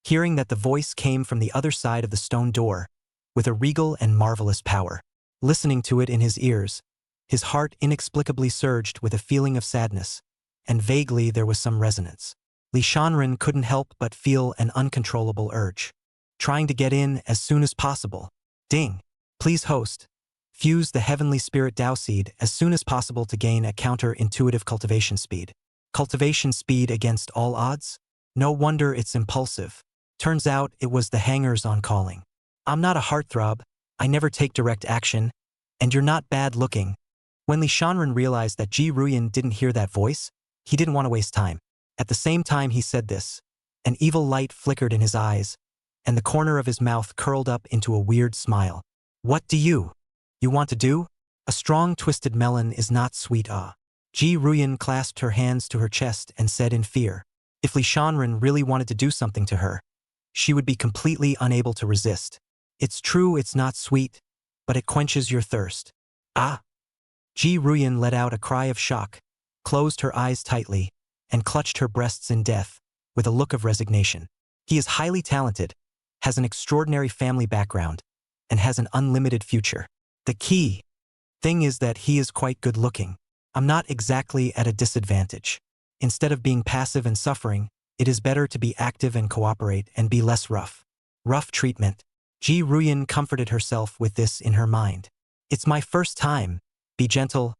hearing that the voice came from the other side of the stone door, with a regal and marvelous power. Listening to it in his ears, his heart inexplicably surged with a feeling of sadness, and vaguely there was some resonance. Li Shanren couldn't help but feel an uncontrollable urge. Trying to get in as soon as possible. Ding. Please host. Fuse the heavenly spirit Dao seed as soon as possible to gain a counter-intuitive cultivation speed. Cultivation speed against all odds? No wonder it's impulsive. Turns out it was the hangers on calling. I'm not a heartthrob, I never take direct action, and you're not bad looking. When Li Shanren realized that Ji Ruyan didn't hear that voice, he didn't want to waste time. At the same time he said this, an evil light flickered in his eyes, and the corner of his mouth curled up into a weird smile. What do you want to do? A strong twisted melon is not sweet. Ji Ruyan clasped her hands to her chest and said in fear. If Li Shanren really wanted to do something to her, she would be completely unable to resist. It's true it's not sweet, but it quenches your thirst. Ji Ruyan let out a cry of shock, closed her eyes tightly, and clutched her breasts in death, with a look of resignation. He is highly talented, has an extraordinary family background, and has an unlimited future. The key thing is that he is quite good looking. I'm not exactly at a disadvantage. Instead of being passive and suffering, it is better to be active and cooperate and be less rough. Rough treatment. Ji Ruyan comforted herself with this in her mind. It's my first time. Be gentle.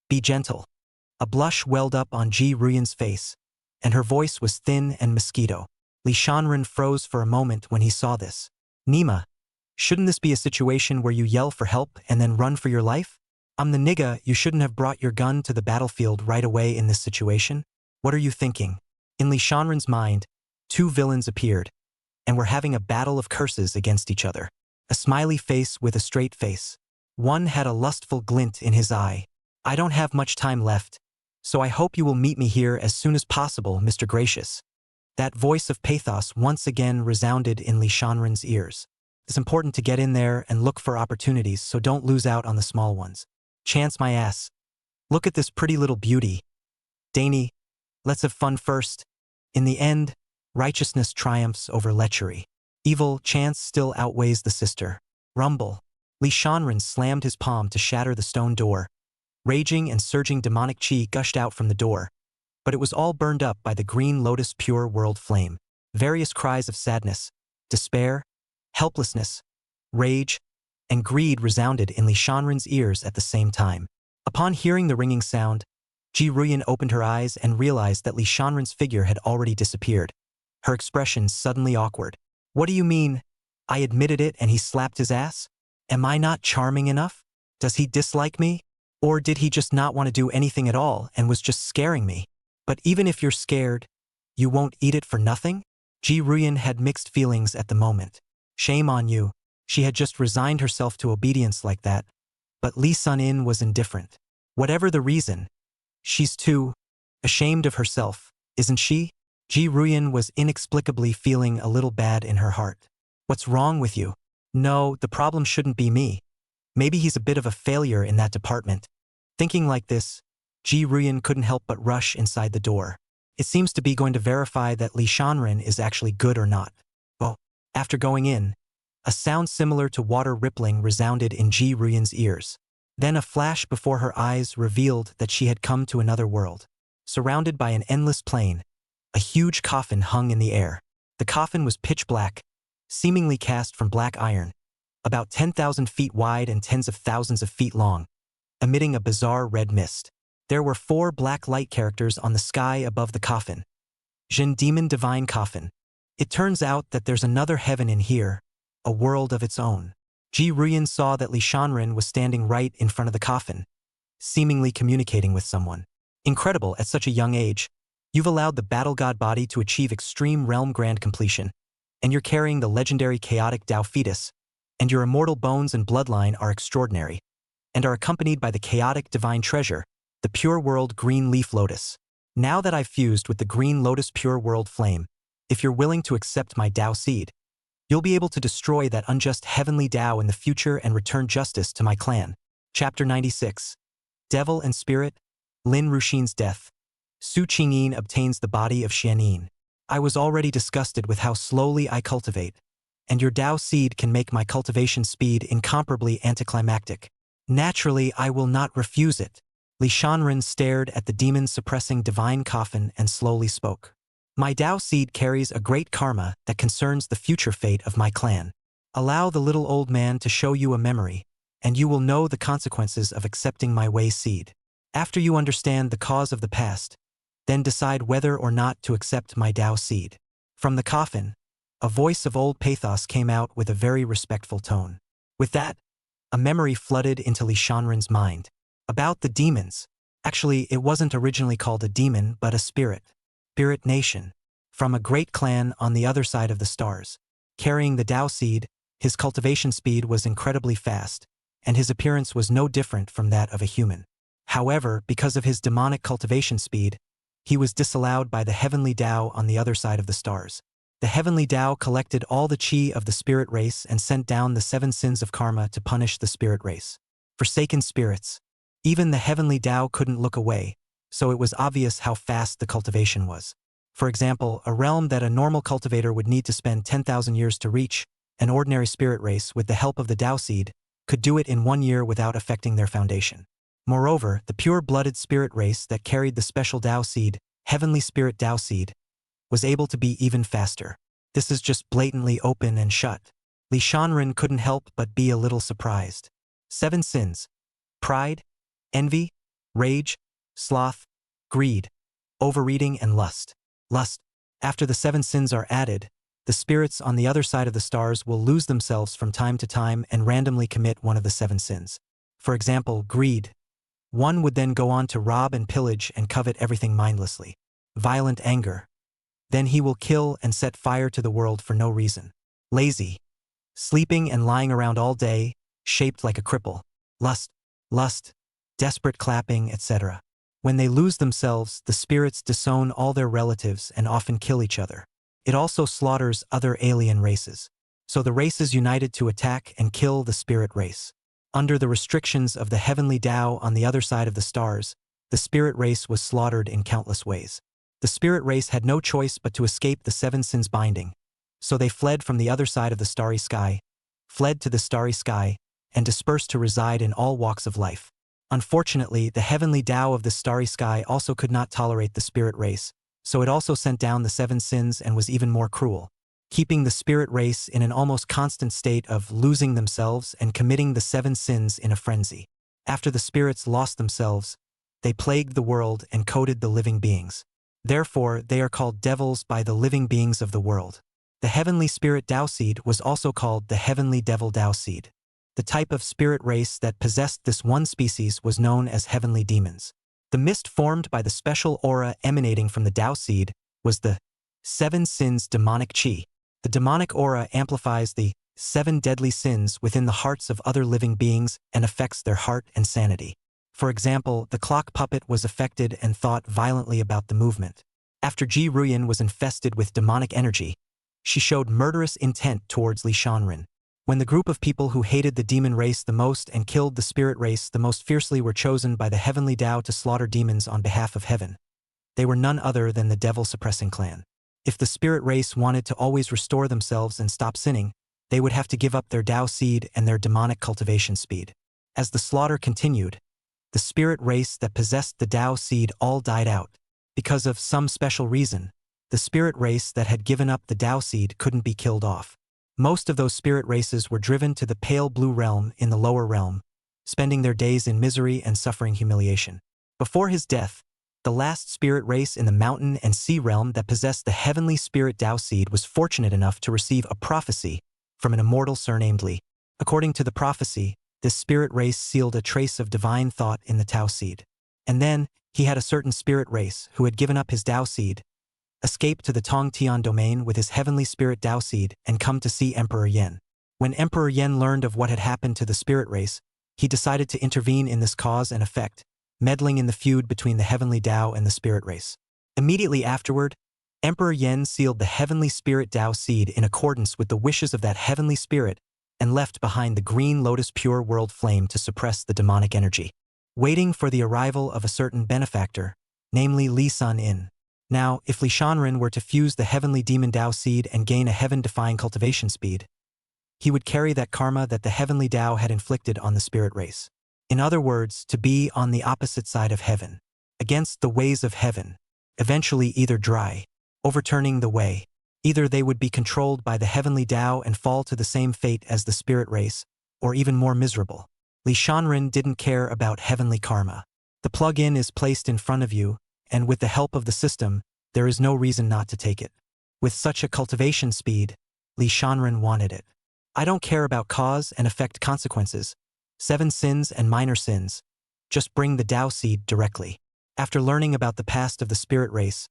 Be gentle. A blush welled up on Ji Ruyan's face, and her voice was thin and mosquito. Li Shanren froze for a moment when he saw this. Nima, shouldn't this be a situation where you yell for help and then run for your life? I'm the nigga, you shouldn't have brought your gun to the battlefield right away in this situation? What are you thinking? In Li Shanren's mind, two villains appeared, and were having a battle of curses against each other. A smiley face with a straight face. One had a lustful glint in his eye. I don't have much time left, so I hope you will meet me here as soon as possible, Mr. Gracious. That voice of pathos once again resounded in Li Shanren's ears. It's important to get in there and look for opportunities, so don't lose out on the small ones. Chance my ass. Look at this pretty little beauty. Danny, let's have fun first. In the end, righteousness triumphs over lechery. Evil chance still outweighs the sister. Rumble. Li Shanren slammed his palm to shatter the stone door. Raging and surging demonic chi gushed out from the door, but it was all burned up by the green lotus pure world flame. Various cries of sadness, despair, helplessness, rage, and greed resounded in Li Shanren's ears at the same time. Upon hearing the ringing sound, Ji Ruyan opened her eyes and realized that Li Shanren's figure had already disappeared. Her expression suddenly awkward. What do you mean? I admitted it and he slapped his ass? Am I not charming enough? Does he dislike me? Or did he just not want to do anything at all and was just scaring me? But even if you're scared, you won't eat it for nothing? Ji Ruyan had mixed feelings at the moment. Shame on you. She had just resigned herself to obedience like that. But Lee Sun-in was indifferent. Whatever the reason, she's too ashamed of herself, isn't she? Ji Ruyan was inexplicably feeling a little bad in her heart. What's wrong with you? No, the problem shouldn't be me. Maybe he's a bit of a failure in that department. Thinking like this, Ji Ruyan couldn't help but rush inside the door. It seems to be going to verify that Li Shanren is actually good or not. Well, after going in, a sound similar to water rippling resounded in Ji Ruyan's ears. Then a flash before her eyes revealed that she had come to another world. Surrounded by an endless plain, a huge coffin hung in the air. The coffin was pitch black, seemingly cast from black iron, about 10,000 feet wide and tens of thousands of feet long, emitting a bizarre red mist. There were 4 black light characters on the sky above the coffin. Jin Demon Divine Coffin. It turns out that there's another heaven in here, a world of its own. Ji Ruyan saw that Li Shanren was standing right in front of the coffin, seemingly communicating with someone. Incredible at such a young age. You've allowed the battle god body to achieve extreme realm grand completion, and you're carrying the legendary chaotic Tao fetus, and your immortal bones and bloodline are extraordinary, and are accompanied by the chaotic divine treasure, the pure world green leaf lotus. Now that I've fused with the green lotus pure world flame, if you're willing to accept my Tao seed, you'll be able to destroy that unjust heavenly Tao in the future and return justice to my clan. Chapter 96. Devil and Spirit, Lin Ruxin's death. Su Qingyin obtains the body of Xianyin. I was already disgusted with how slowly I cultivate, and your Tao seed can make my cultivation speed incomparably anticlimactic. Naturally, I will not refuse it. Li Shanren stared at the demon-suppressing divine coffin and slowly spoke. My Tao seed carries a great karma that concerns the future fate of my clan. Allow the little old man to show you a memory, and you will know the consequences of accepting my Wei seed. After you understand the cause of the past, then decide whether or not to accept my Tao seed. From the coffin, a voice of old pathos came out with a very respectful tone. With that, a memory flooded into Li Shanren's mind. About the demons. Actually, it wasn't originally called a demon, but a spirit. Spirit nation. From a great clan on the other side of the stars. Carrying the Tao seed, his cultivation speed was incredibly fast, and his appearance was no different from that of a human. However, because of his demonic cultivation speed, he was disallowed by the heavenly Tao on the other side of the stars. The heavenly Tao collected all the chi of the spirit race and sent down the 7 sins of karma to punish the spirit race. Forsaken spirits. Even the heavenly Tao couldn't look away, so it was obvious how fast the cultivation was. For example, a realm that a normal cultivator would need to spend 10,000 years to reach, an ordinary spirit race with the help of the Tao seed, could do it in 1 year without affecting their foundation. Moreover, the pure-blooded spirit race that carried the special Tao seed, Heavenly Spirit Tao seed, was able to be even faster. This is just blatantly open and shut. Li Shanren couldn't help but be a little surprised. 7 sins: pride, envy, rage, sloth, greed, overeating, and lust. After the 7 sins are added, the spirits on the other side of the stars will lose themselves from time to time and randomly commit one of the 7 sins. For example, greed. One would then go on to rob and pillage and covet everything mindlessly. Violent anger. Then he will kill and set fire to the world for no reason. Lazy. Sleeping and lying around all day, shaped like a cripple. Lust, desperate clapping, etc. When they lose themselves, the spirits disown all their relatives and often kill each other. It also slaughters other alien races. So the races united to attack and kill the spirit race. Under the restrictions of the heavenly Tao on the other side of the stars, the spirit race was slaughtered in countless ways. The spirit race had no choice but to escape the 7 sins binding, so they fled from the other side of the starry sky, and dispersed to reside in all walks of life. Unfortunately, the heavenly Tao of the starry sky also could not tolerate the spirit race, so it also sent down the 7 sins and was even more cruel, keeping the spirit race in an almost constant state of losing themselves and committing the 7 sins in a frenzy. After the spirits lost themselves, they plagued the world and coated the living beings. Therefore, they are called devils by the living beings of the world. The heavenly spirit Tao seed was also called the heavenly devil Tao seed. The type of spirit race that possessed this one species was known as heavenly demons. The mist formed by the special aura emanating from the Tao seed was the 7 sins demonic chi. The demonic aura amplifies the 7 deadly sins within the hearts of other living beings and affects their heart and sanity. For example, the clock puppet was affected and thought violently about the movement. After Ji Ruyan was infested with demonic energy, she showed murderous intent towards Li Shanren. When the group of people who hated the demon race the most and killed the spirit race the most fiercely were chosen by the heavenly Tao to slaughter demons on behalf of heaven, they were none other than the devil-suppressing clan. If the spirit race wanted to always restore themselves and stop sinning, they would have to give up their Tao seed and their demonic cultivation speed. As the slaughter continued, the spirit race that possessed the Tao seed all died out. Because of some special reason, the spirit race that had given up the Tao seed couldn't be killed off. Most of those spirit races were driven to the pale blue realm in the lower realm, spending their days in misery and suffering humiliation. Before his death, the last spirit race in the mountain and sea realm that possessed the heavenly spirit Tao seed was fortunate enough to receive a prophecy from an immortal surnamed Li. According to the prophecy, this spirit race sealed a trace of divine thought in the Tao seed. And then, he had a certain spirit race who had given up his Tao seed, escaped to the Tong Tian domain with his heavenly spirit Tao seed and come to see Emperor Yen. When Emperor Yen learned of what had happened to the spirit race, he decided to intervene in this cause and effect, meddling in the feud between the heavenly Tao and the spirit race. Immediately afterward, Emperor Yen sealed the heavenly spirit Tao seed in accordance with the wishes of that heavenly spirit and left behind the green lotus pure world flame to suppress the demonic energy, waiting for the arrival of a certain benefactor, namely Li San-in. Now, if Li Shanren were to fuse the heavenly demon Tao seed and gain a heaven-defying cultivation speed, he would carry that karma that the heavenly Tao had inflicted on the spirit race. In other words, to be on the opposite side of heaven, against the ways of heaven, eventually either dry, overturning the way. Either they would be controlled by the heavenly Tao and fall to the same fate as the spirit race, or even more miserable. Li Shanren didn't care about heavenly karma. The plug-in is placed in front of you, and with the help of the system, there is no reason not to take it. With such a cultivation speed, Li Shanren wanted it. I don't care about cause and effect consequences, 7 sins and minor sins. Just bring the Tao seed directly. After learning about the past of the spirit race,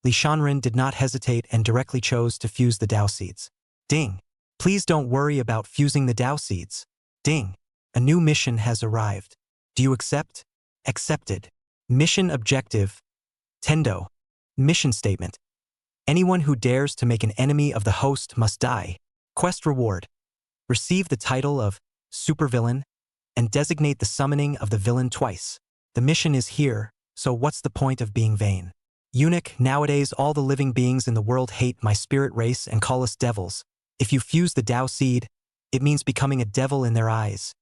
Li Shanren did not hesitate and directly chose to fuse the Tao seeds. Ding! Please don't worry about fusing the Tao seeds. Ding! A new mission has arrived. Do you accept? Accepted. Mission objective. Tendo. Mission statement. Anyone who dares to make an enemy of the host must die. Quest reward. Receive the title of supervillain and designate the summoning of the villain twice. The mission is here, so what's the point of being vain? Eunuch, nowadays all the living beings in the world hate my spirit race and call us devils. If you fuse the Tao seed, it means becoming a devil in their eyes.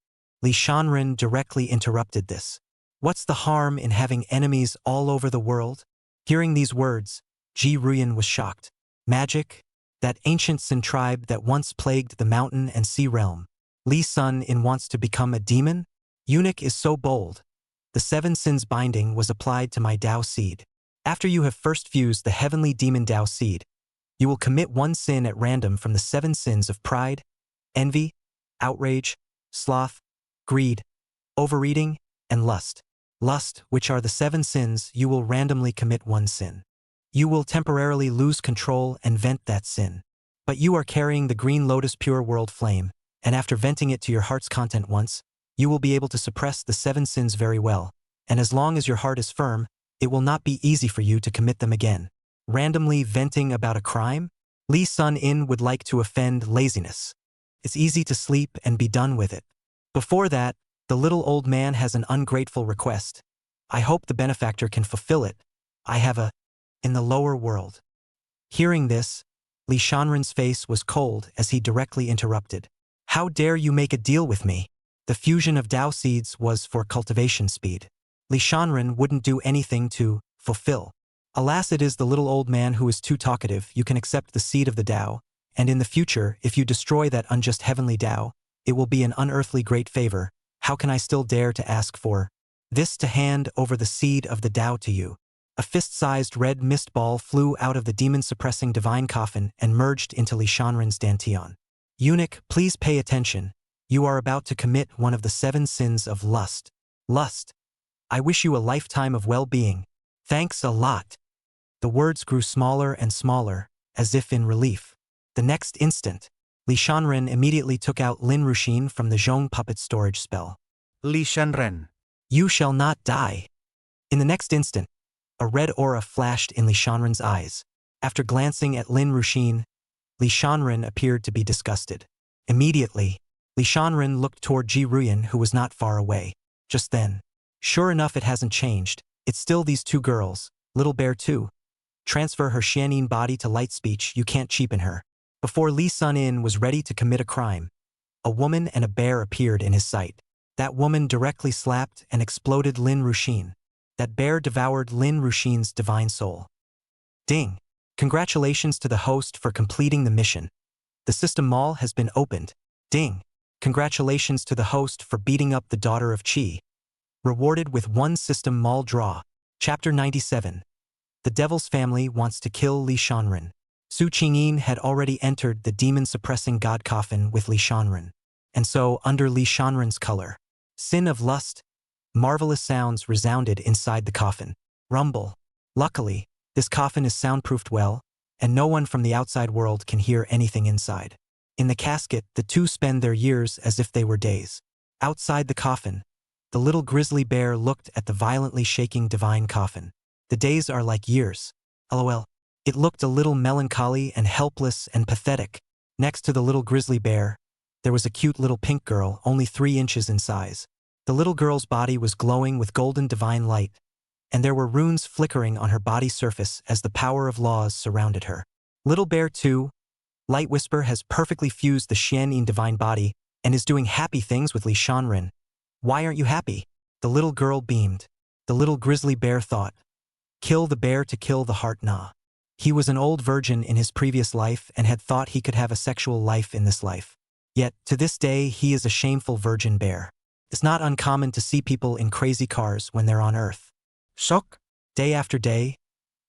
Li Shanren directly interrupted this. What's the harm in having enemies all over the world? Hearing these words, Ji Ruyan was shocked. Magic? that ancient Sin tribe that once plagued the mountain and sea realm. Li Sun In wants to become a demon? Eunuch is so bold. The 7 sins binding was applied to my Tao seed. After you have first fused the heavenly demon Tao seed, you will commit 1 sin at random from the 7 sins of pride, envy, outrage, sloth, greed, overeating, and lust. Lust, which are the 7 sins, you will randomly commit 1 sin. You will temporarily lose control and vent that sin. But you are carrying the green lotus pure world flame, and after venting it to your heart's content once, you will be able to suppress the 7 sins very well, and as long as your heart is firm, it will not be easy for you to commit them again. Randomly venting about a crime? Li Sun In would like to offend laziness. It's easy to sleep and be done with it. Before that, the little old man has an ungrateful request. I hope the benefactor can fulfill it. I have a in the lower world. Hearing this, Li Shanren's face was cold as he directly interrupted. How dare you make a deal with me? The fusion of Tao seeds was for cultivation speed. Li Shanren wouldn't do anything to fulfill. Alas, it is the little old man who is too talkative. You can accept the seed of the Tao, and in the future, if you destroy that unjust heavenly Tao, it will be an unearthly great favor. How can I still dare to ask for this to hand over the seed of the Tao to you? A fist-sized red mist ball flew out of the demon-suppressing divine coffin and merged into Li Shanren's dantian. Eunuch, please pay attention. You are about to commit one of the 7 sins of lust. Lust. I wish you a lifetime of well-being. Thanks a lot. The words grew smaller and smaller, as if in relief. The next instant, Li Shanren immediately took out Lin Ruxin from the Zhong puppet storage spell. Li Shanren. You shall not die. In the next instant, a red aura flashed in Li Shanren's eyes. After glancing at Lin Ruxin, Li Shanren appeared to be disgusted. Immediately, Li Shanren looked toward Ji Ruyan, who was not far away. Just then, sure enough, it hasn't changed. It's still these 2 girls, Little Bear too. Transfer her Xianin body to light speech, you can't cheapen her. Before Li Sun In was ready to commit a crime, a woman and a bear appeared in his sight. That woman directly slapped and exploded Lin Ruxin. That bear devoured Lin Ruxin's divine soul. Ding! Congratulations to the host for completing the mission. The system mall has been opened. Ding! Congratulations to the host for beating up the daughter of Qi. Rewarded with 1 system mall draw. Chapter 97. The Devil's family wants to kill Li Shanren. Su Qingyin had already entered the demon-suppressing god coffin with Li Shanren. And so, under Li Shanren's color, sin of lust, marvelous sounds resounded inside the coffin. Rumble. Luckily, this coffin is soundproofed well, and no one from the outside world can hear anything inside. In the casket, the 2 spend their years as if they were days. Outside the coffin, the little grizzly bear looked at the violently shaking divine coffin. The days are like years. LOL. It looked a little melancholy and helpless and pathetic. Next to the little grizzly bear, there was a cute little pink girl, only 3 inches in size. The little girl's body was glowing with golden divine light, and there were runes flickering on her body surface as the power of laws surrounded her. Little Bear 2, Light Whisper, has perfectly fused the Xianin divine body and is doing happy things with Li Shanren. Why aren't you happy? The little girl beamed. The little grizzly bear thought. Kill the bear to kill the heart nah. He was an old virgin in his previous life and had thought he could have a sexual life in this life. Yet, to this day, he is a shameful virgin bear. It's not uncommon to see people in crazy cars when they're on Earth. Shock. Day after day,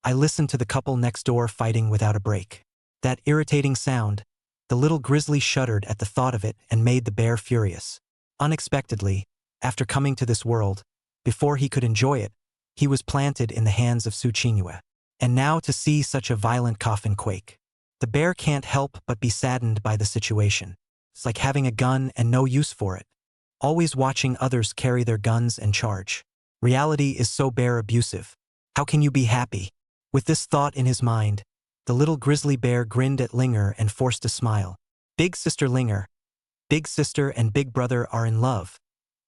I listened to the couple next door fighting without a break. That irritating sound, the little grizzly shuddered at the thought of it and made the bear furious. Unexpectedly, after coming to this world, before he could enjoy it, he was planted in the hands of Su Qingyue. And now to see such a violent coffin quake. The bear can't help but be saddened by the situation. It's like having a gun and no use for it. Always watching others carry their guns and charge. Reality is so bear abusive. How can you be happy? With this thought in his mind, the little grizzly bear grinned at Linger and forced a smile. Big sister Linger. Big sister and big brother are in love.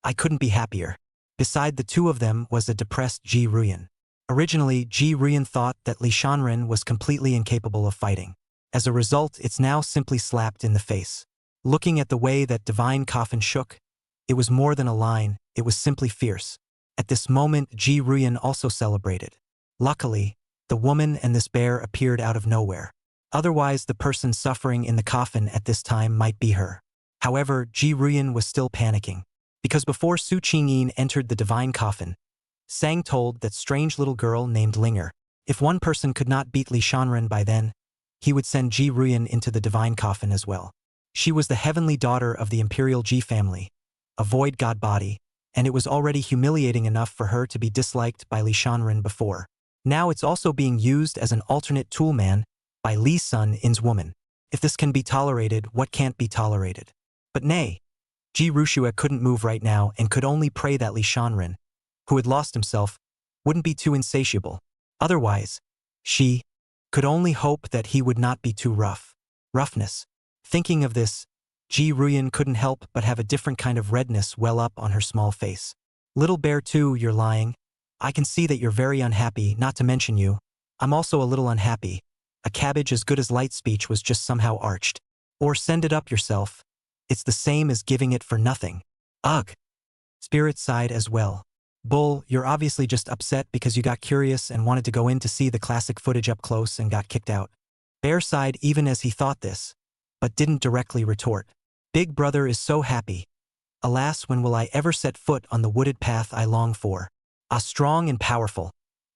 I couldn't be happier. Beside the 2 of them was a depressed Ji Ruyan. Originally, Ji Ruyan thought that Li Shanren was completely incapable of fighting. As a result, it's now simply slapped in the face. Looking at the way that divine coffin shook, it was more than a line, it was simply fierce. At this moment, Ji Ruyan also celebrated. Luckily, the woman and this bear appeared out of nowhere. Otherwise, the person suffering in the coffin at this time might be her. However, Ji Ruyan was still panicking, because before Su Qingyin entered the divine coffin, Sang told that strange little girl named Linger, if one person could not beat Li Shanren by then, he would send Ji Ruyan into the divine coffin as well. She was the heavenly daughter of the imperial Ji family, a void god body, and it was already humiliating enough for her to be disliked by Li Shanren before. Now it's also being used as an alternate tool man by Li Sun In's woman. If this can be tolerated, what can't be tolerated? But nay, Ji Rushua couldn't move right now and could only pray that Li Shanren, who had lost himself, wouldn't be too insatiable. Otherwise, she could only hope that he would not be too rough. Roughness. Thinking of this, Ji Ruyan couldn't help but have a different kind of redness well up on her small face. Little bear too, you're lying. I can see that you're very unhappy, not to mention you. I'm also a little unhappy. A cabbage as good as light speech was just somehow arched. Or send it up yourself. It's the same as giving it for nothing. Ugh. Spirit sighed as well. Bull, you're obviously just upset because you got curious and wanted to go in to see the classic footage up close and got kicked out. Bear sighed even as he thought this, but didn't directly retort. Big brother is so happy. Alas, when will I ever set foot on the wooded path I long for? Ah, strong and powerful.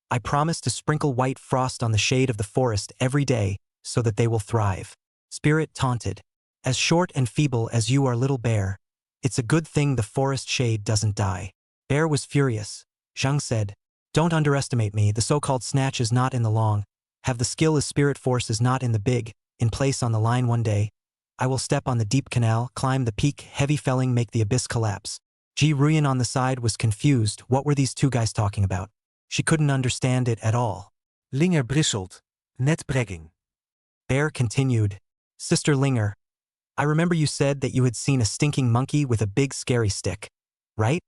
I promise to sprinkle white frost on the shade of the forest every day so that they will thrive. Spirit taunted. As short and feeble as you are, little bear, it's a good thing the forest shade doesn't die. Bear was furious. Zhang said, don't underestimate me, the so-called snatch is not in the long, have the skill as spirit force is not in the big, in place on the line one day. I will step on the deep canal, climb the peak, heavy felling make the abyss collapse. Ji Ruyan on the side was confused. What were these two guys talking about? She couldn't understand it at all. Linger bristled. Net bragging. Bear continued, Sister Linger, I remember you said that you had seen a stinking monkey with a big scary stick, right?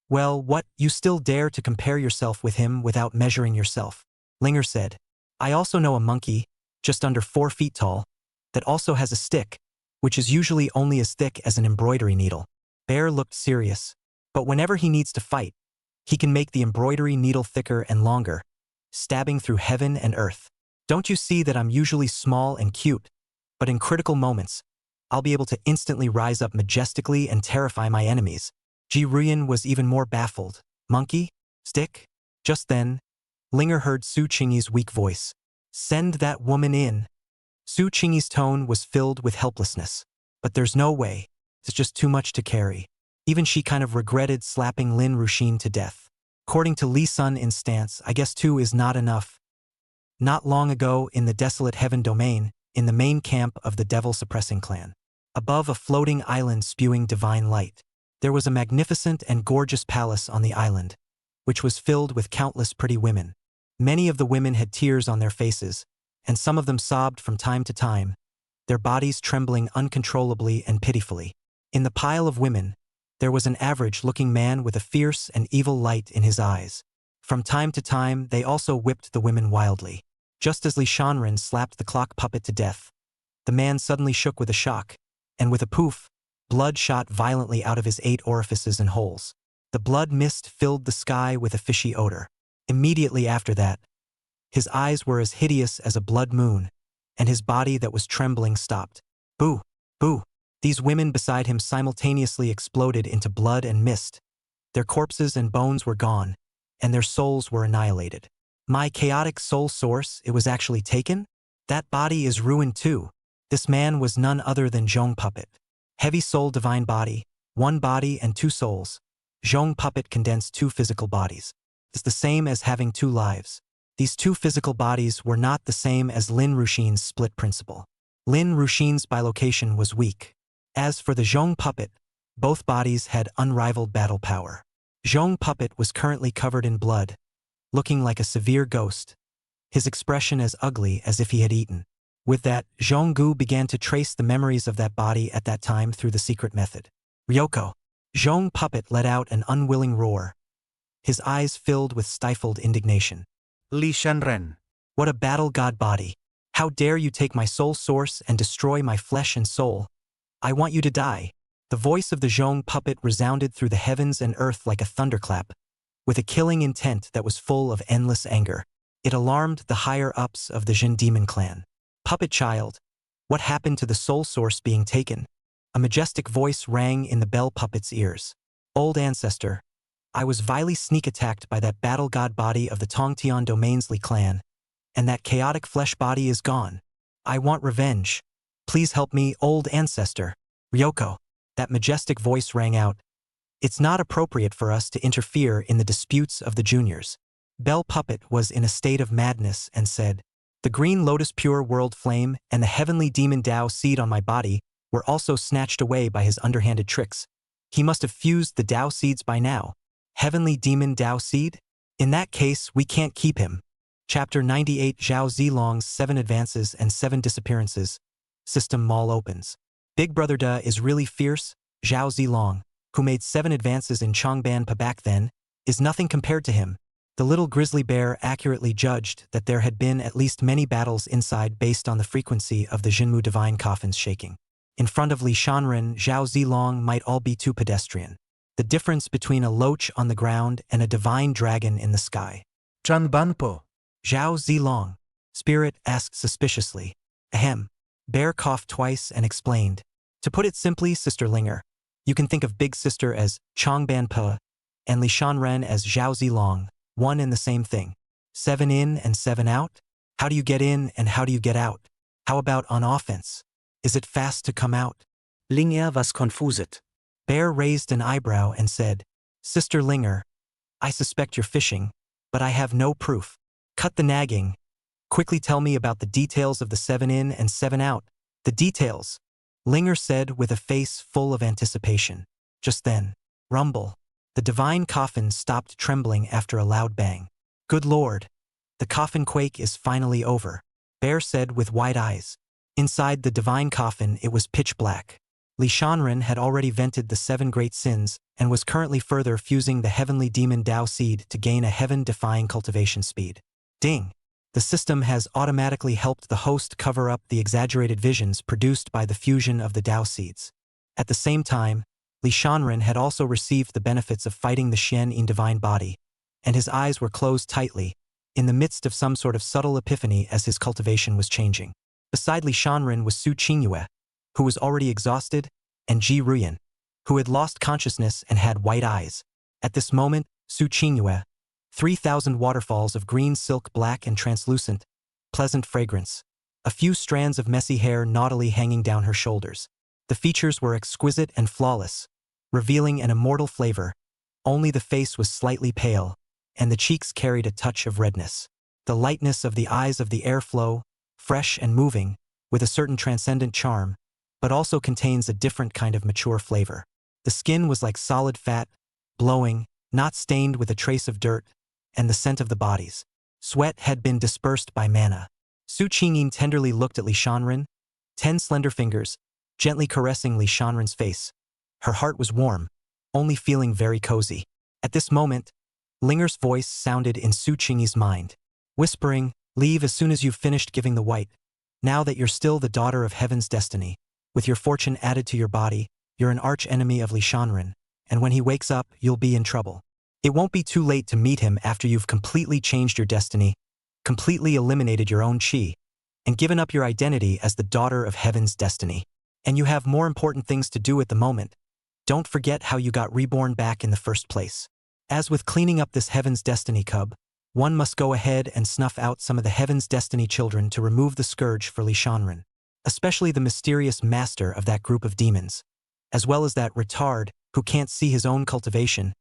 Well, what, you still dare to compare yourself with him without measuring yourself? Linger said, I also know a monkey, just under 4 feet tall, that also has a stick, which is usually only as thick as an embroidery needle. Bear looked serious, but whenever he needs to fight, he can make the embroidery needle thicker and longer, stabbing through heaven and earth. Don't you see that I'm usually small and cute, but in critical moments, I'll be able to instantly rise up majestically and terrify my enemies. Ji Ruyan was even more baffled. Monkey? Stick? Just then, Linger heard Su Qingyi's weak voice. Send that woman in. Su Qingyi's tone was filled with helplessness. But there's no way. It's just too much to carry. Even she kind of regretted slapping Lin Ruxin to death. According to Li Sun In's stance, I guess 2 is not enough. Not long ago, in the desolate heaven domain, in the main camp of the devil-suppressing clan, above a floating island spewing divine light, there was a magnificent and gorgeous palace on the island, which was filled with countless pretty women. Many of the women had tears on their faces, and some of them sobbed from time to time, their bodies trembling uncontrollably and pitifully. In the pile of women, there was an average-looking man with a fierce and evil light in his eyes. From time to time, they also whipped the women wildly. Just as Li Shanren slapped the clock puppet to death, the man suddenly shook with a shock, and with a poof, blood shot violently out of his 8 orifices and holes. The blood mist filled the sky with a fishy odor. Immediately after that, his eyes were as hideous as a blood moon, and his body that was trembling stopped. Boo! Boo! These women beside him simultaneously exploded into blood and mist. Their corpses and bones were gone, and their souls were annihilated. My chaotic soul source, it was actually taken? That body is ruined too. This man was none other than Zhong Puppet. Heavy soul divine body, 1 body and 2 souls. Zhong Puppet condensed 2 physical bodies. It's the same as having 2 lives. These 2 physical bodies were not the same as Lin Ruxin's split principle. Lin Ruxin's bilocation was weak. As for the Zhong Puppet, both bodies had unrivaled battle power. Zhong Puppet was currently covered in blood, looking like a severe ghost, his expression as ugly as if he had eaten. With that, Zhonggu began to trace the memories of that body at that time through the secret method. Ryoko. Zhong Puppet let out an unwilling roar, his eyes filled with stifled indignation. Li Shanren. What a battle god body. How dare you take my soul source and destroy my flesh and soul? I want you to die. The voice of the Zhong Puppet resounded through the heavens and earth like a thunderclap, with a killing intent that was full of endless anger. It alarmed the higher-ups of the Jin Demon clan. puppet child, what happened to the soul source being taken? A majestic voice rang in the bell puppet's ears. Old ancestor, I was vilely sneak-attacked by that battle god body of the Tongtian Domainsley clan, and that chaotic flesh body is gone. I want revenge. Please help me, old ancestor. Ryoko, that majestic voice rang out. It's not appropriate for us to interfere in the disputes of the juniors. Bell Puppet was in a state of madness and said, the green lotus pure world flame and the heavenly demon Tao seed on my body were also snatched away by his underhanded tricks. He must have fused the Tao seeds by now. Heavenly demon Tao seed? In that case, we can't keep him. Chapter 98 Zhao Zilong's 7 Advances and 7 Disappearances. System Mall opens. Big Brother Da is really fierce. Zhao Zilong, who made 7 advances in Chongban Pa back then, is nothing compared to him. The little grizzly bear accurately judged that there had been at least many battles inside based on the frequency of the Jinmu divine coffins shaking. In front of Li Shanren, Zhao Zilong might all be too pedestrian. The difference between a loach on the ground and a divine dragon in the sky. Chanban po. Zhao Zilong. Spirit asked suspiciously. Ahem. Bear coughed twice and explained. To put it simply, Sister Linger, you can think of Big Sister as Chongban Pa and Li Shanren as Zhao Zilong, one and the same thing. 7 in and 7 out? How do you get in and how do you get out? How about on offense? Is it fast to come out? Linger was confuset. Bear raised an eyebrow and said, Sister Linger, I suspect you're fishing, but I have no proof. Cut the nagging. Quickly tell me about the details of the 7 in and 7 out. The details, Linger said with a face full of anticipation. Just then, rumble. The divine coffin stopped trembling after a loud bang. Good Lord. The coffin quake is finally over, Bear said with wide eyes. Inside the divine coffin it was pitch black. Li Shanren had already vented the 7 great sins and was currently further fusing the heavenly demon Tao seed to gain a heaven-defying cultivation speed. Ding! The system has automatically helped the host cover up the exaggerated visions produced by the fusion of the Tao seeds. At the same time, Li Shanren had also received the benefits of fighting the Xian in divine body, and his eyes were closed tightly, in the midst of some sort of subtle epiphany as his cultivation was changing. Beside Li Shanren was Su Qingyue, who was already exhausted, and Ji Ruyan, who had lost consciousness and had white eyes. At this moment, Su Qingyue, 3,000 waterfalls of green silk black and translucent, pleasant fragrance, a few strands of messy hair naughtily hanging down her shoulders. The features were exquisite and flawless, revealing an immortal flavor. Only the face was slightly pale, and the cheeks carried a touch of redness. The lightness of the eyes of the airflow, fresh and moving, with a certain transcendent charm, but also contains a different kind of mature flavor. The skin was like solid fat, blowing, not stained with a trace of dirt, and the scent of the bodies. Sweat had been dispersed by mana. Su Qingyin tenderly looked at Li Shanren, 10 slender fingers, gently caressing Li Shanren's face. Her heart was warm, only feeling very cozy. At this moment, Linger's voice sounded in Su Qingyi's mind, whispering, leave as soon as you've finished giving the white. Now that you're still the daughter of heaven's destiny, with your fortune added to your body, you're an arch-enemy of Li Shanren, and when he wakes up, you'll be in trouble. It won't be too late to meet him after you've completely changed your destiny, completely eliminated your own chi, and given up your identity as the daughter of heaven's destiny. And you have more important things to do at the moment. Don't forget how you got reborn back in the first place. As with cleaning up this heaven's destiny cub, one must go ahead and snuff out some of the heaven's destiny children to remove the scourge for Li Shanren, especially the mysterious master of that group of demons, as well as that retard who can't see his own cultivation,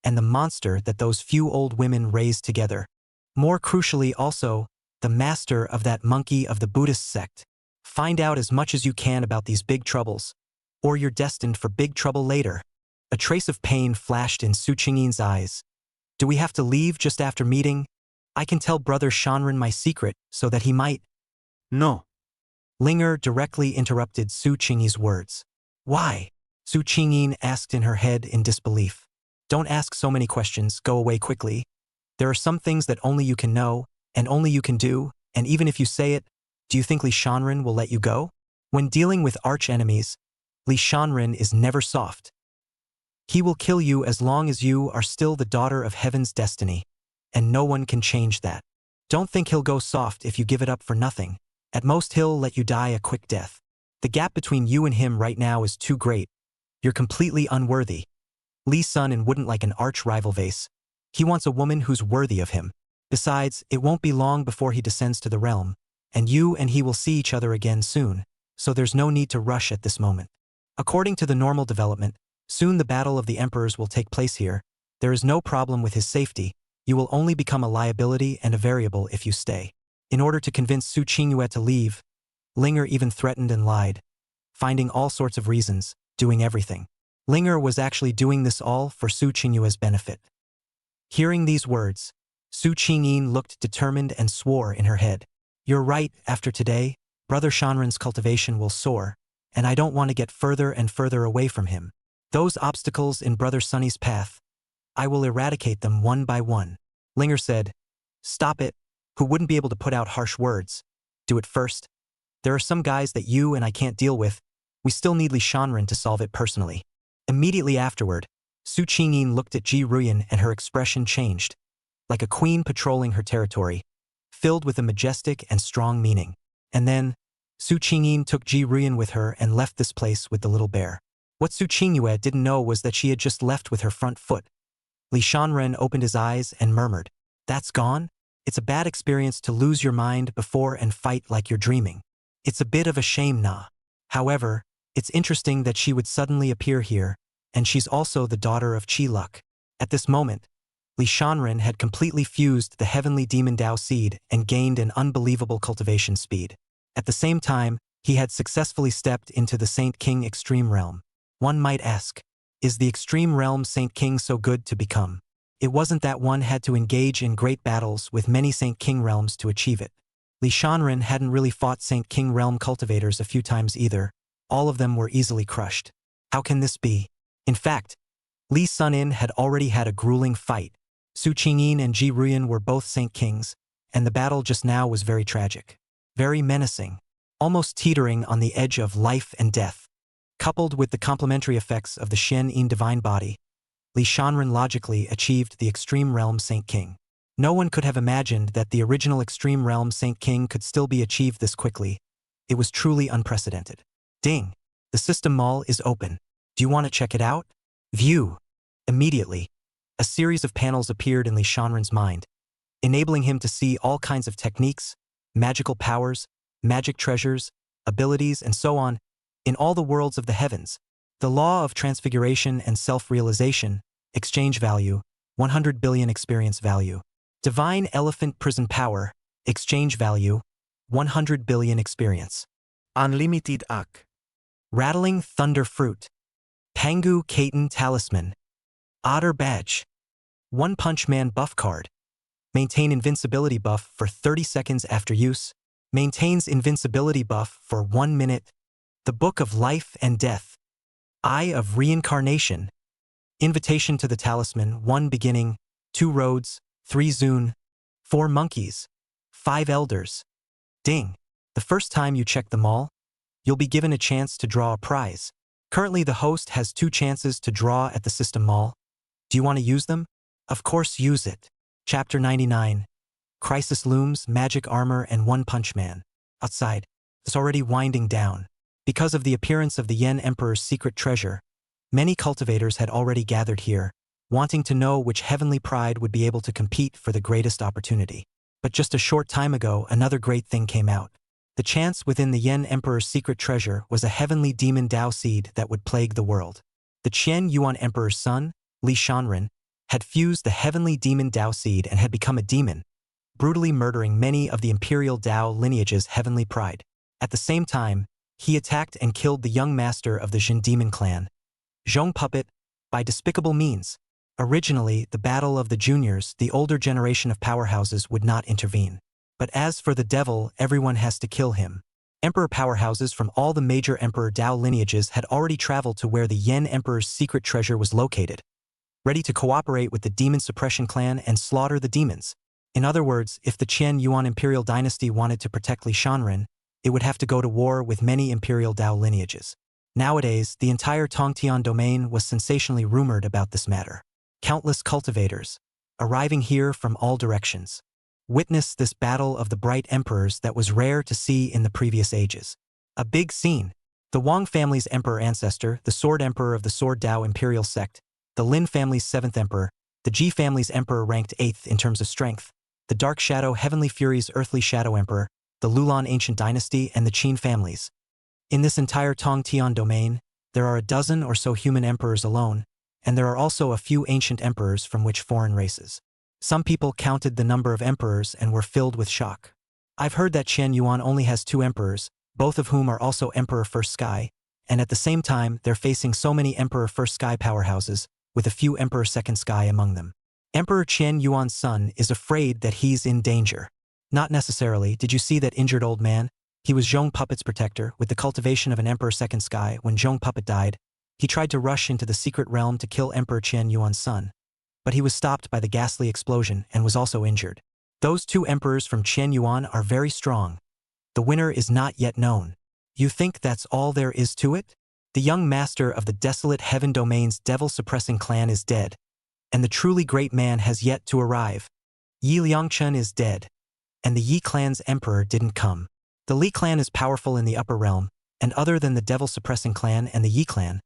and the monster that those few old women raised together. More crucially also, the master of that monkey of the Buddhist sect. Find out as much as you can about these big troubles, or you're destined for big trouble later. A trace of pain flashed in Su Qingyin's eyes. Do we have to leave just after meeting? I can tell Brother Shanren my secret so that he might. No. Linger directly interrupted Su Qingyi's words. Why? Su Qingyin asked in her head in disbelief. Don't ask so many questions, go away quickly. There are some things that only you can know, and only you can do, and even if you say it, do you think Li Shanren will let you go? When dealing with arch-enemies, Li Shanren is never soft. He will kill you as long as you are still the daughter of heaven's destiny, and no one can change that. Don't think he'll go soft if you give it up for nothing. At most he'll let you die a quick death. The gap between you and him right now is too great. You're completely unworthy. Lee Sun-in wouldn't like an arch-rival vase. He wants a woman who's worthy of him. Besides, it won't be long before he descends to the realm, and you and he will see each other again soon, so there's no need to rush at this moment. According to the normal development, soon the battle of the emperors will take place here. There is no problem with his safety. You will only become a liability and a variable if you stay. In order to convince Su Qingyue to leave, Linger even threatened and lied, finding all sorts of reasons, doing everything. Linger was actually doing this all for Su Qingyue's benefit. Hearing these words, Su Qingyin looked determined and swore in her head. You're right, after today, Brother Shanren's cultivation will soar, and I don't want to get further and further away from him. Those obstacles in Brother Sunny's path, I will eradicate them one by one. Linger said, Stop it. Who wouldn't be able to put out harsh words? Do it first. There are some guys that you and I can't deal with. We still need Li Shanren to solve it personally. Immediately afterward, Su Qingyin looked at Ji Ruyan and her expression changed, like a queen patrolling her territory, filled with a majestic and strong meaning. And then, Su Qingyin took Ji Ruyan with her and left this place with the little bear. What Su Qingyue didn't know was that she had just left with her front foot. Li Shanren opened his eyes and murmured, That's gone? It's a bad experience to lose your mind before and fight like you're dreaming. It's a bit of a shame, nah. However, it's interesting that she would suddenly appear here, and she's also the daughter of Qi Luck. At this moment, Li Shanren had completely fused the heavenly demon Dao seed and gained an unbelievable cultivation speed. At the same time, he had successfully stepped into the Saint King Extreme Realm. One might ask, is the Extreme Realm Saint King so good to become? It wasn't that one had to engage in great battles with many Saint King realms to achieve it. Li Shanren hadn't really fought Saint King realm cultivators a few times either. All of them were easily crushed. How can this be? In fact, Li Sun-in had already had a grueling fight. Su Qingyin and Ji Ruyan were both Saint Kings, and the battle just now was very tragic. Very menacing, almost teetering on the edge of life and death. Coupled with the complementary effects of the Shen-in divine body, Li Shanren logically achieved the Extreme Realm Saint King. No one could have imagined that the original Extreme Realm Saint King could still be achieved this quickly. It was truly unprecedented. Ding! The system mall is open. Do you want to check it out? View. Immediately, a series of panels appeared in Li Shanren's mind, enabling him to see all kinds of techniques, magical powers, magic treasures, abilities, and so on, in all the worlds of the heavens. The law of transfiguration and self-realization, exchange value, 100 billion experience value. Divine elephant prison power, exchange value, 100 billion experience. Unlimited Ak. Rattling thunder fruit. Pangu Kaiten talisman. Otter badge. One Punch Man buff card. Maintain invincibility buff for 30 seconds after use. Maintains invincibility buff for 1 minute. The Book of Life and Death. Eye of Reincarnation. Invitation to the talisman, 1 beginning, 2 roads, 3 Zun, 4 monkeys, 5 elders. Ding. The first time you check them all, you'll be given a chance to draw a prize. Currently the host has 2 chances to draw at the system mall. Do you want to use them? Of course, use it. Chapter 99. Crisis looms, magic armor, and One Punch Man. Outside, it's already winding down. Because of the appearance of the Yen Emperor's secret treasure, many cultivators had already gathered here, wanting to know which heavenly pride would be able to compete for the greatest opportunity. But just a short time ago, another great thing came out. The chance within the Yen Emperor's secret treasure was a heavenly demon Dao seed that would plague the world. The Qian Yuan Emperor's son, Li Shanren, had fused the heavenly demon Dao seed and had become a demon, brutally murdering many of the imperial Dao lineage's heavenly pride. At the same time, he attacked and killed the young master of the Jin demon clan, Zhong Puppet, by despicable means. Originally, the battle of the juniors, the older generation of powerhouses, would not intervene. But as for the devil, everyone has to kill him. Emperor powerhouses from all the major Emperor Dao lineages had already traveled to where the Yen Emperor's secret treasure was located, ready to cooperate with the Demon Suppression Clan and slaughter the demons. In other words, if the Qian Yuan Imperial Dynasty wanted to protect Li Shanren, it would have to go to war with many Imperial Dao lineages. Nowadays, the entire Tongtian domain was sensationally rumored about this matter. Countless cultivators, arriving here from all directions. witness this battle of the bright emperors that was rare to see in the previous ages. A big scene. The Wang family's emperor ancestor, the Sword Emperor of the Sword Dao imperial sect, the Lin family's 7th emperor, the Ji family's emperor ranked 8th in terms of strength, the Dark Shadow Heavenly Fury's earthly shadow emperor, the Lulan ancient dynasty, and the Qin families. In this entire Tongtian domain, there are a dozen or so human emperors alone, and there are also a few ancient emperors from which foreign races. Some people counted the number of emperors and were filled with shock. I've heard that Qian Yuan only has 2 emperors, both of whom are also Emperor First Sky, and at the same time they're facing so many Emperor First Sky powerhouses, with a few Emperor Second Sky among them. Emperor Qian Yuan's son is afraid that he's in danger. Not necessarily. Did you see that injured old man? He was Zhong Puppet's protector, with the cultivation of an Emperor Second Sky. When Zhong Puppet died, he tried to rush into the secret realm to kill Emperor Qian Yuan's son. But he was stopped by the ghastly explosion and was also injured. Those 2 emperors from Qian Yuan are very strong. The winner is not yet known. You think that's all there is to it? The young master of the desolate heaven domain's devil-suppressing clan is dead, and the truly great man has yet to arrive. Yi Liangchun is dead, and the Yi clan's emperor didn't come. The Li clan is powerful in the upper realm, and other than the devil-suppressing clan and the Yi clan,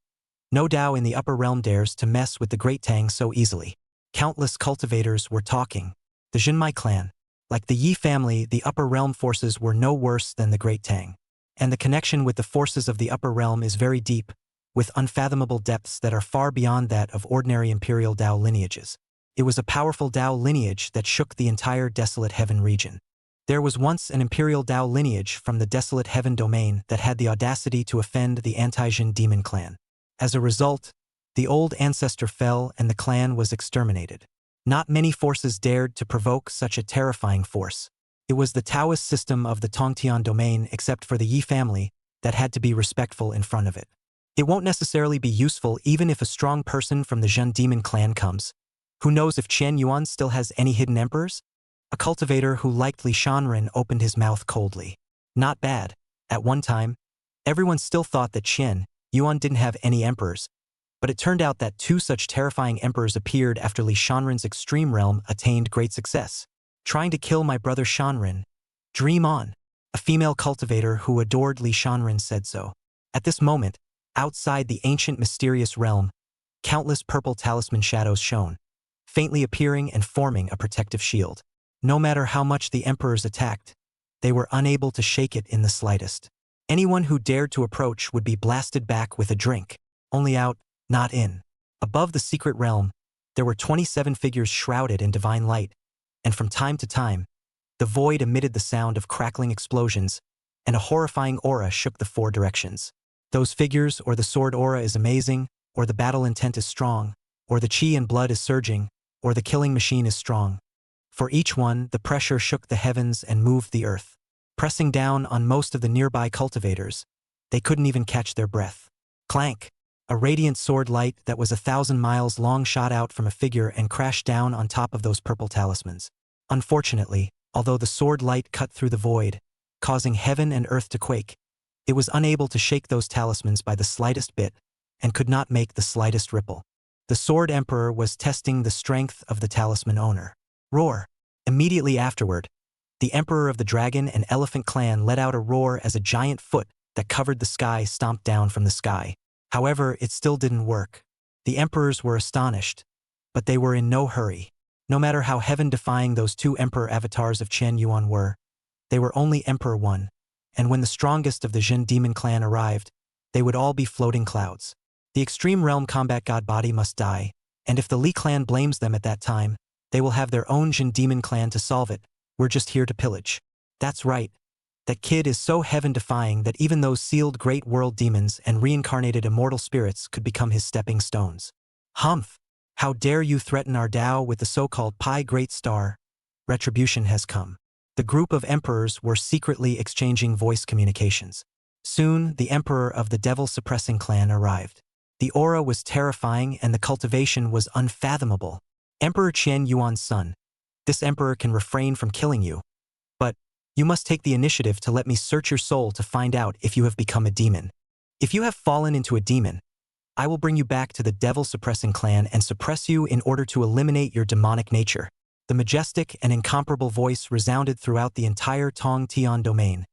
no Dao in the upper realm dares to mess with the Great Tang so easily. Countless cultivators were talking. The Jinmai clan, like the Yi family, the upper realm forces were no worse than the Great Tang. And the connection with the forces of the upper realm is very deep, with unfathomable depths that are far beyond that of ordinary imperial Dao lineages. It was a powerful Dao lineage that shook the entire desolate heaven region. There was once an imperial Dao lineage from the desolate heaven domain that had the audacity to offend the anti-Jin demon clan. As a result, the old ancestor fell and the clan was exterminated. Not many forces dared to provoke such a terrifying force. It was the Taoist system of the Tongtian domain, except for the Yi family, that had to be respectful in front of it. It won't necessarily be useful even if a strong person from the Zhen demon clan comes. Who knows if Qian Yuan still has any hidden emperors? A cultivator who liked Li Shanren opened his mouth coldly. Not bad. At one time, everyone still thought that Qian Yuan didn't have any emperors, but it turned out that 2 such terrifying emperors appeared after Li Shanren's extreme realm attained great success. Trying to kill my brother Shanren. Dream on. A female cultivator who adored Li Shanren said so. At this moment, outside the ancient mysterious realm, countless purple talisman shadows shone, faintly appearing and forming a protective shield. No matter how much the emperors attacked, they were unable to shake it in the slightest. Anyone who dared to approach would be blasted back with a drink. Only out, not in. Above the secret realm, there were 27 figures shrouded in divine light, and from time to time, the void emitted the sound of crackling explosions, and a horrifying aura shook the 4 directions. Those figures, or the sword aura is amazing, or the battle intent is strong, or the chi and blood is surging, or the killing machine is strong. For each one, the pressure shook the heavens and moved the earth, pressing down on most of the nearby cultivators. They couldn't even catch their breath. Clank! A radiant sword light that was 1,000 miles long shot out from a figure and crashed down on top of those purple talismans. Unfortunately, although the sword light cut through the void, causing heaven and earth to quake, it was unable to shake those talismans by the slightest bit, and could not make the slightest ripple. The Sword Emperor was testing the strength of the talisman owner. Roar! Immediately afterward, the Emperor of the Dragon and Elephant clan let out a roar as a giant foot that covered the sky stomped down from the sky. However, it still didn't work. The emperors were astonished, but they were in no hurry. No matter how heaven-defying those 2 emperor avatars of Qian Yuan were, they were only Emperor 1, and when the strongest of the Jin demon clan arrived, they would all be floating clouds. The extreme realm combat god body must die, and if the Li clan blames them at that time, they will have their own Jin demon clan to solve it. We're just here to pillage. That's right. That kid is so heaven-defying that even those sealed great world demons and reincarnated immortal spirits could become his stepping stones. Humph! How dare you threaten our Tao with the so-called Pi Great Star? Retribution has come. The group of emperors were secretly exchanging voice communications. Soon, the emperor of the devil-suppressing clan arrived. The aura was terrifying and the cultivation was unfathomable. Emperor Qian Yuan's son. This emperor can refrain from killing you, but you must take the initiative to let me search your soul to find out if you have become a demon. If you have fallen into a demon, I will bring you back to the devil-suppressing clan and suppress you in order to eliminate your demonic nature. The majestic and incomparable voice resounded throughout the entire Tong Tian domain,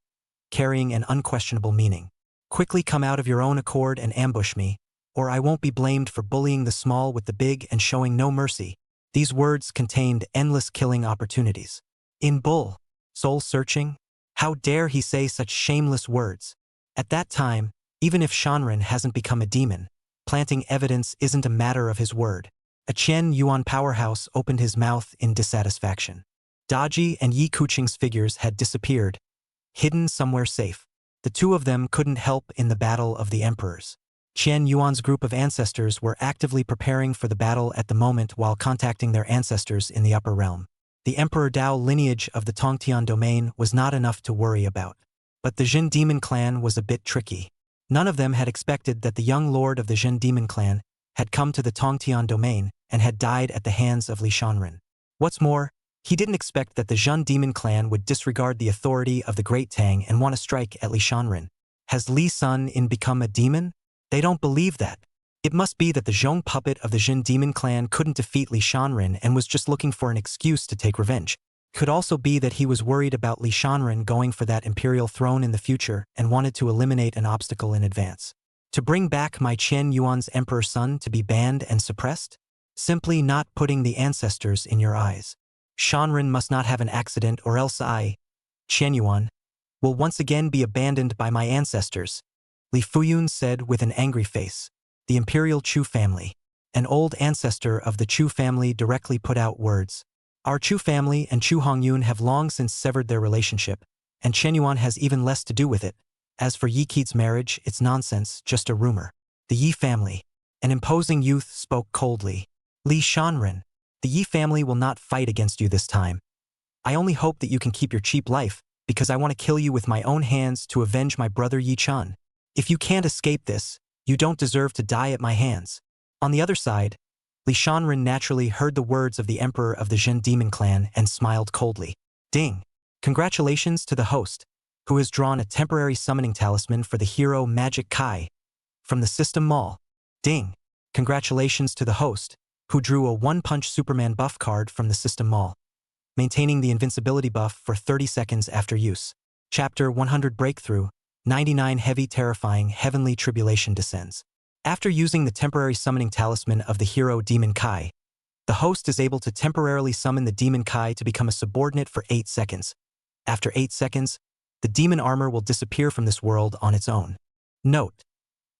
carrying an unquestionable meaning. Quickly come out of your own accord and ambush me, or I won't be blamed for bullying the small with the big and showing no mercy. These words contained endless killing opportunities. In bull, soul-searching? How dare he say such shameless words? At that time, even if Shanren hasn't become a demon, planting evidence isn't a matter of his word. A Qian Yuan powerhouse opened his mouth in dissatisfaction. Daji and Yi Kuqing's figures had disappeared, hidden somewhere safe. The two of them couldn't help in the battle of the emperors. Qian Yuan's group of ancestors were actively preparing for the battle at the moment while contacting their ancestors in the upper realm. The Emperor Dao lineage of the Tongtian domain was not enough to worry about. But the Jin Demon clan was a bit tricky. None of them had expected that the young lord of the Jin Demon clan had come to the Tongtian domain and had died at the hands of Li Shanren. What's more, he didn't expect that the Jin Demon clan would disregard the authority of the Great Tang and want to strike at Li Shanren. Has Li Sun In become a demon? They don't believe that. It must be that the Zhong puppet of the Jin Demon clan couldn't defeat Li Shanren and was just looking for an excuse to take revenge. Could also be that he was worried about Li Shanren going for that imperial throne in the future and wanted to eliminate an obstacle in advance. To bring back my Qian Yuan's emperor son to be banned and suppressed? Simply not putting the ancestors in your eyes. Shanren must not have an accident or else I, Qian Yuan, will once again be abandoned by my ancestors, Li Fuyun said with an angry face. The imperial Chu family, an old ancestor of the Chu family, directly put out words. Our Chu family and Chu Hongyun have long since severed their relationship, and Qian Yuan has even less to do with it. As for Yi Keat's marriage, it's nonsense, just a rumor. The Yi family, an imposing youth, spoke coldly. Li Shanren, the Yi family will not fight against you this time. I only hope that you can keep your cheap life, because I want to kill you with my own hands to avenge my brother Yi Chun. If you can't escape this, you don't deserve to die at my hands. On the other side, Li Shanren naturally heard the words of the emperor of the Jin Demon clan and smiled coldly. Ding! Congratulations to the host, who has drawn a temporary summoning talisman for the hero Magic Kai from the System Mall. Ding! Congratulations to the host, who drew a one-punch Superman buff card from the System Mall, maintaining the invincibility buff for 30 seconds after use. Chapter 100 Breakthrough, 99 Heavy Terrifying Heavenly Tribulation Descends. After using the temporary summoning talisman of the hero Demon Kai, the host is able to temporarily summon the Demon Kai to become a subordinate for 8 seconds. After 8 seconds, the demon armor will disappear from this world on its own. Note: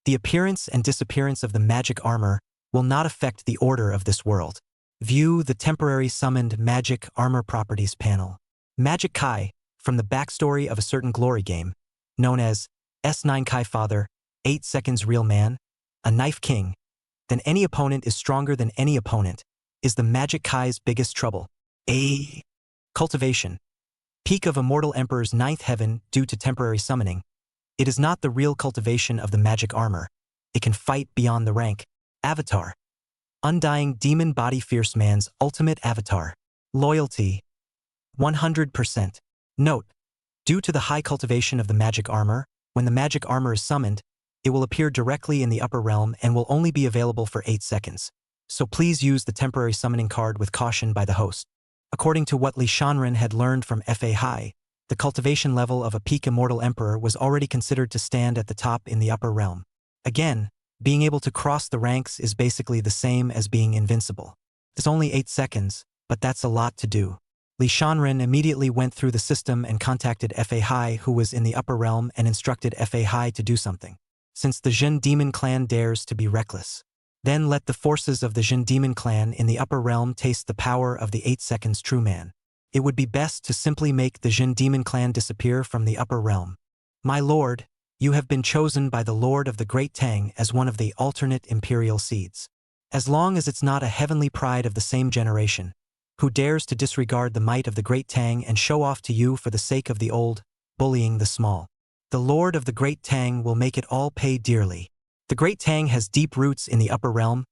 the appearance and disappearance of the magic armor will not affect the order of this world. View the temporary summoned magic armor properties panel. Magic Kai, from the backstory of a certain glory game, known as S9 Kai Father, 8 seconds Real Man, a Knife King, then any opponent is stronger than any opponent, is the Magic Kai's biggest trouble. A. Cultivation. Peak of Immortal Emperor's 9th heaven due to temporary summoning. It is not the real cultivation of the magic armor. It can fight beyond the rank. Avatar. Undying Demon Body Fierce Man's ultimate avatar. Loyalty. 100%. Note: due to the high cultivation of the magic armor, when the magic armor is summoned, it will appear directly in the upper realm and will only be available for 8 seconds. So please use the temporary summoning card with caution by the host. According to what Li Shanren had learned from Fa High, the cultivation level of a peak immortal emperor was already considered to stand at the top in the upper realm. Again, being able to cross the ranks is basically the same as being invincible. It's only 8 seconds, but that's a lot to do. Li Shanren immediately went through the system and contacted Fa High, who was in the upper realm, and instructed Fa High to do something. Since the Jin Demon clan dares to be reckless, then let the forces of the Jin Demon clan in the upper realm taste the power of the 8 seconds true man. It would be best to simply make the Jin Demon clan disappear from the upper realm. My lord, you have been chosen by the Lord of the Great Tang as one of the alternate imperial seeds. As long as it's not a heavenly pride of the same generation, who dares to disregard the might of the Great Tang and show off to you for the sake of the old, bullying the small. The Lord of the Great Tang will make it all pay dearly. The Great Tang has deep roots in the upper realm,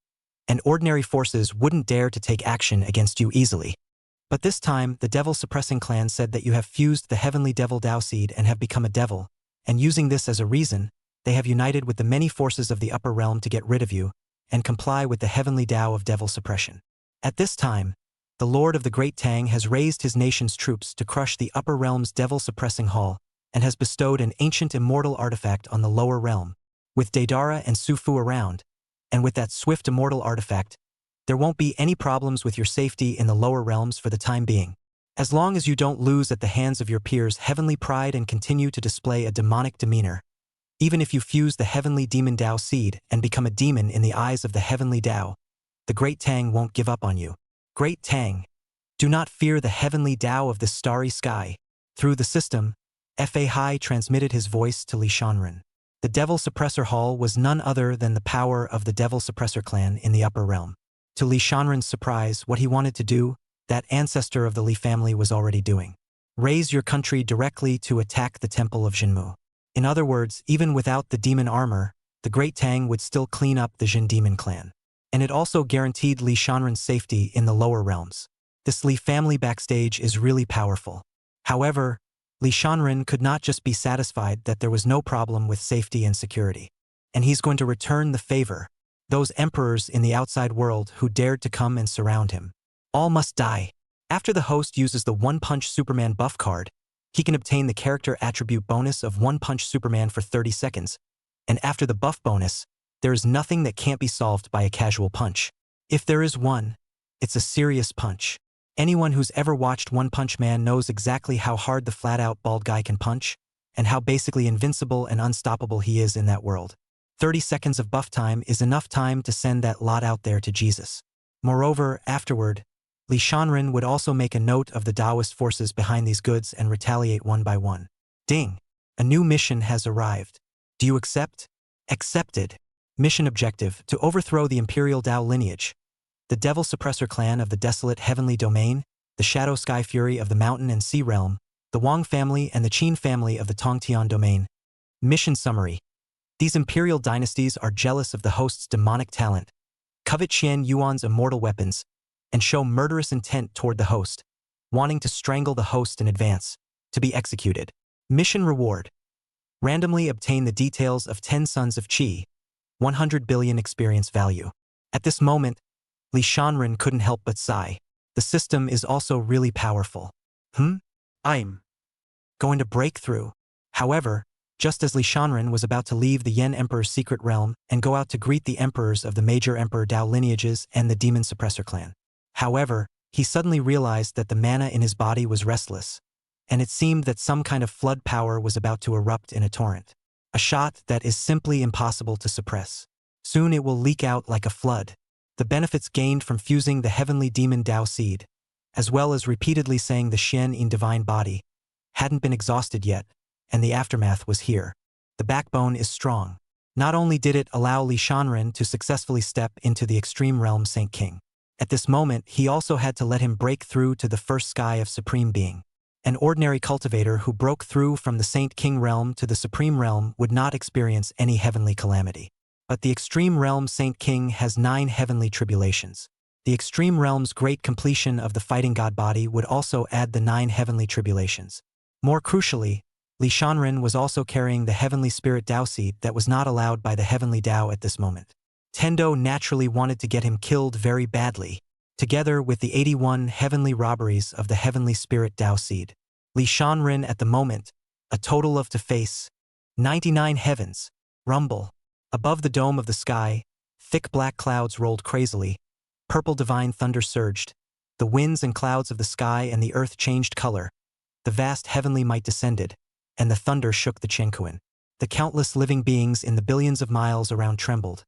and ordinary forces wouldn't dare to take action against you easily. But this time, the devil-suppressing clan said that you have fused the heavenly devil Dao seed and have become a devil, and using this as a reason, they have united with the many forces of the upper realm to get rid of you and comply with the heavenly Dao of devil suppression. At this time, the Lord of the Great Tang has raised his nation's troops to crush the upper realm's devil-suppressing hall and has bestowed an ancient immortal artifact on the lower realm. With Daedara and Sufu around, and with that swift immortal artifact, there won't be any problems with your safety in the lower realms for the time being. As long as you don't lose at the hands of your peers' heavenly pride and continue to display a demonic demeanor, even if you fuse the heavenly demon Tao seed and become a demon in the eyes of the heavenly Tao, the Great Tang won't give up on you. Great Tang, do not fear the heavenly Tao of this starry sky. Through the system, Fa Hai transmitted his voice to Li Shanren. The Devil Suppressor Hall was none other than the power of the Devil Suppressor clan in the upper realm. To Li Shanren's surprise, what he wanted to do, that ancestor of the Li family was already doing. Raise your country directly to attack the Temple of Jinmu. In other words, even without the demon armor, the Great Tang would still clean up the Jin demon clan. And it also guaranteed Li Shanren's safety in the lower realms. This Li family backstage is really powerful. However, Li Shanren could not just be satisfied that there was no problem with safety and security. And he's going to return the favor. Those emperors in the outside world who dared to come and surround him. All must die. After the host uses the One Punch Superman buff card, he can obtain the character attribute bonus of One Punch Superman for 30 seconds. And after the buff bonus, there is nothing that can't be solved by a casual punch. If there is one, it's a serious punch. Anyone who's ever watched One Punch Man knows exactly how hard the flat-out bald guy can punch, and how basically invincible and unstoppable he is in that world. 30 seconds of buff time is enough time to send that lot out there to Jesus. Moreover, afterward, Li Shanren would also make a note of the Taoist forces behind these goods and retaliate one by one. Ding! A new mission has arrived. Do you accept? Accepted. Mission objective: to overthrow the Imperial Tao lineage, the Devil Suppressor clan of the Desolate Heavenly Domain, the Shadow Sky Fury of the Mountain and Sea Realm, the Wang family and the Qin family of the Tongtian Domain. Mission summary: these imperial dynasties are jealous of the host's demonic talent, covet Qian Yuan's immortal weapons, and show murderous intent toward the host, wanting to strangle the host in advance, to be executed. Mission reward: randomly obtain the details of 10 Sons of Qi, 100 billion experience value. At this moment, Li Shanren couldn't help but sigh. The system is also really powerful. I'm going to break through. However, just as Li Shanren was about to leave the Yen Emperor's secret realm and go out to greet the emperors of the major Emperor Tao lineages and the Demon Suppressor clan. However, he suddenly realized that the mana in his body was restless, and it seemed that some kind of flood power was about to erupt in a torrent. A shot that is simply impossible to suppress. Soon it will leak out like a flood. The benefits gained from fusing the heavenly demon Tao seed, as well as repeatedly saying the Xian in divine body, hadn't been exhausted yet, and the aftermath was here. The backbone is strong. Not only did it allow Li Shanren to successfully step into the extreme realm Saint King, at this moment he also had to let him break through to the first sky of Supreme Being. An ordinary cultivator who broke through from the Saint King realm to the Supreme realm would not experience any heavenly calamity. But the extreme realm Saint King has 9 heavenly tribulations. The extreme realm's great completion of the fighting god body would also add the 9 heavenly tribulations. More crucially, Li Shanren was also carrying the heavenly spirit Tao seed that was not allowed by the heavenly Tao at this moment. Tendo naturally wanted to get him killed very badly, together with the 81 heavenly robberies of the heavenly spirit Tao seed. Li Shanren at the moment, a total of to face 99 heavens, rumble. Above the dome of the sky, thick black clouds rolled crazily, purple divine thunder surged, the winds and clouds of the sky and the earth changed color, the vast heavenly might descended, and the thunder shook the Chenkuan. The countless living beings in the billions of miles around trembled,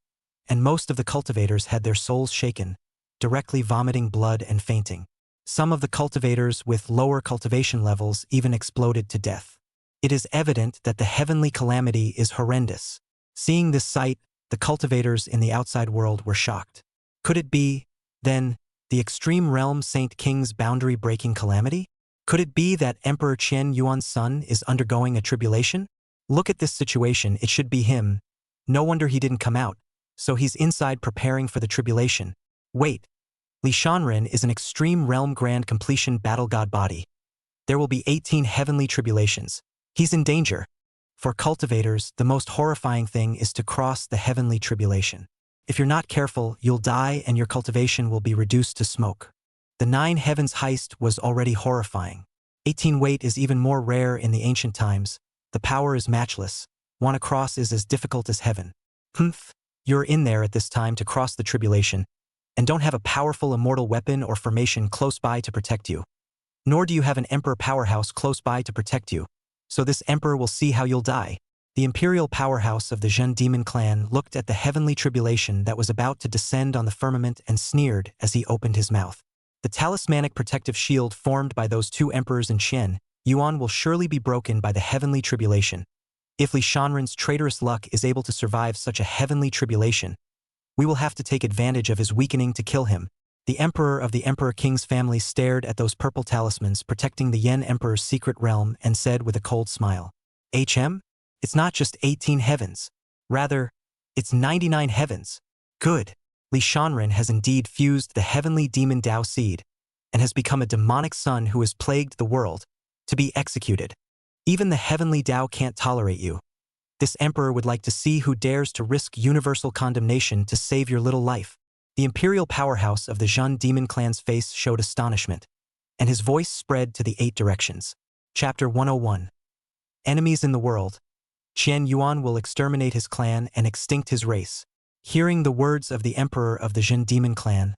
and most of the cultivators had their souls shaken, directly vomiting blood and fainting. Some of the cultivators with lower cultivation levels even exploded to death. It is evident that the heavenly calamity is horrendous. Seeing this sight, the cultivators in the outside world were shocked. Could it be, then, the extreme realm Saint King's boundary-breaking calamity? Could it be that Emperor Qian Yuan's son is undergoing a tribulation? Look at this situation, it should be him. No wonder he didn't come out, so he's inside preparing for the tribulation. Wait, Li Shanren is an extreme realm grand completion battle god body. There will be 18 heavenly tribulations. He's in danger. For cultivators, the most horrifying thing is to cross the heavenly tribulation. If you're not careful, you'll die and your cultivation will be reduced to smoke. The 9 Heavens heist was already horrifying. 18 weight is even more rare in the ancient times. The power is matchless. Wanna cross is as difficult as heaven. Humph. You're in there at this time to cross the tribulation, and don't have a powerful immortal weapon or formation close by to protect you. Nor do you have an emperor powerhouse close by to protect you. So this emperor will see how you'll die. The imperial powerhouse of the Zhen demon clan looked at the heavenly tribulation that was about to descend on the firmament and sneered as he opened his mouth. The talismanic protective shield formed by those 2 emperors in Qian, Yuan will surely be broken by the heavenly tribulation. If Li Shanren's traitorous luck is able to survive such a heavenly tribulation, we will have to take advantage of his weakening to kill him. The emperor of the Emperor King's family stared at those purple talismans protecting the Yen Emperor's secret realm and said with a cold smile, HM? It's not just 18 heavens. Rather, it's 99 heavens. Good. Li Shanren has indeed fused the heavenly demon Dao seed and has become a demonic son who has plagued the world, to be executed. Even the heavenly Dao can't tolerate you. This emperor would like to see who dares to risk universal condemnation to save your little life. The imperial powerhouse of the Zhen demon clan's face showed astonishment, and his voice spread to the 8 directions. Chapter 101. Enemies in the world. Qian Yuan will exterminate his clan and extinct his race. Hearing the words of the emperor of the Zhen demon clan,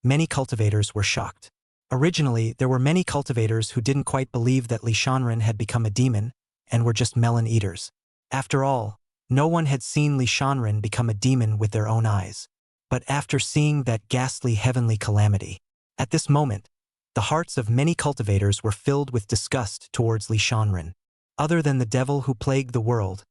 many cultivators were shocked. Originally, there were many cultivators who didn't quite believe that Li Shanren had become a demon and were just melon eaters. After all, no one had seen Li Shanren become a demon with their own eyes. But after seeing that ghastly heavenly calamity, at this moment, the hearts of many cultivators were filled with disgust towards Li Shanren. Other than the devil who plagued the world,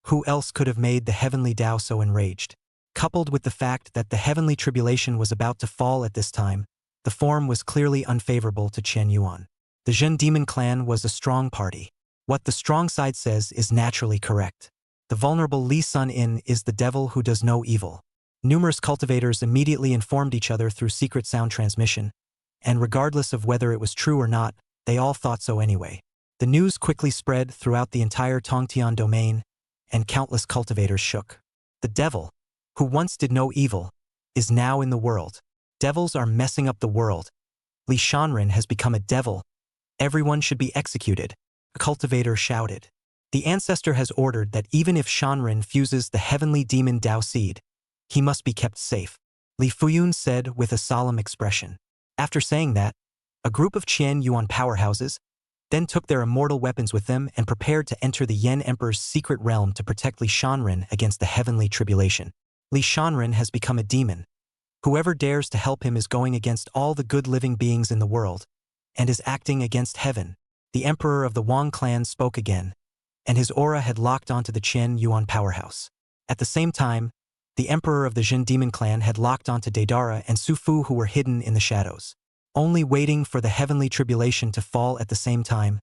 who else could have made the heavenly Dao so enraged? Coupled with the fact that the heavenly tribulation was about to fall at this time, the form was clearly unfavorable to Qian Yuan. The Zhen demon clan was a strong party. What the strong side says is naturally correct. The vulnerable Li Sun In is the devil who does no evil. Numerous cultivators immediately informed each other through secret sound transmission, and regardless of whether it was true or not, they all thought so anyway. The news quickly spread throughout the entire Tongtian domain, and countless cultivators shook. The devil, who once did no evil, is now in the world. Devils are messing up the world. Li Shanren has become a devil. Everyone should be executed, a cultivator shouted. The ancestor has ordered that even if Shanren fuses the heavenly demon Dao seed, he must be kept safe, Li Fuyun said with a solemn expression. After saying that, a group of Qian Yuan powerhouses then took their immortal weapons with them and prepared to enter the Yen Emperor's secret realm to protect Li Shanren against the heavenly tribulation. Li Shanren has become a demon. Whoever dares to help him is going against all the good living beings in the world, and is acting against heaven. The emperor of the Wang clan spoke again, and his aura had locked onto the Qian Yuan powerhouse. At the same time, the emperor of the Zhen demon clan had locked onto Daedara and Su Fu, who were hidden in the shadows. Only waiting for the heavenly tribulation to fall at the same time,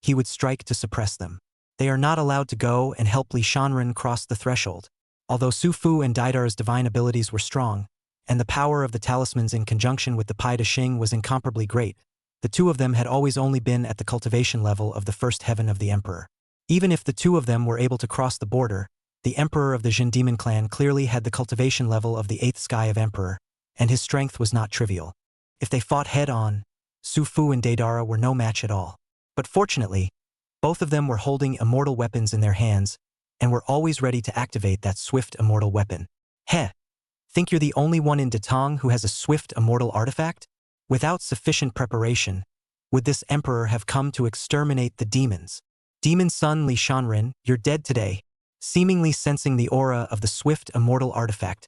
he would strike to suppress them. They are not allowed to go and help Li Shanren cross the threshold. Although Su Fu and Daidara's divine abilities were strong, and the power of the talismans in conjunction with the Pai De Xing was incomparably great, the 2 of them had always only been at the cultivation level of the first heaven of the emperor. Even if the 2 of them were able to cross the border, the emperor of the Zhen demon clan clearly had the cultivation level of the 8th sky of emperor, and his strength was not trivial. If they fought head-on, Su Fu and Daedara were no match at all. But fortunately, both of them were holding immortal weapons in their hands, and were always ready to activate that swift immortal weapon. Heh! Think you're the only one in Datong who has a swift immortal artifact? Without sufficient preparation, would this emperor have come to exterminate the demons? Demon son Li Shanren, you're dead today. Seemingly sensing the aura of the swift immortal artifact,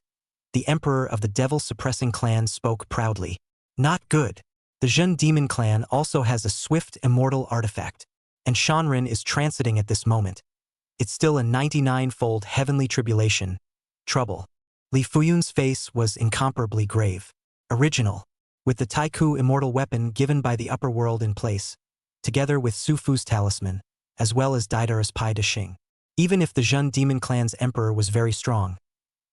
the emperor of the devil-suppressing clan spoke proudly. Not good. The Zhen demon clan also has a swift immortal artifact, and Shanren is transiting at this moment. It's still a 99-fold heavenly tribulation. Trouble. Li Fuyun's face was incomparably grave. Original. With the Taiku immortal weapon given by the upper world in place, together with Su Fu's talisman, as well as Daidara's Pai De Xing. Even if the Zhen demon clan's emperor was very strong,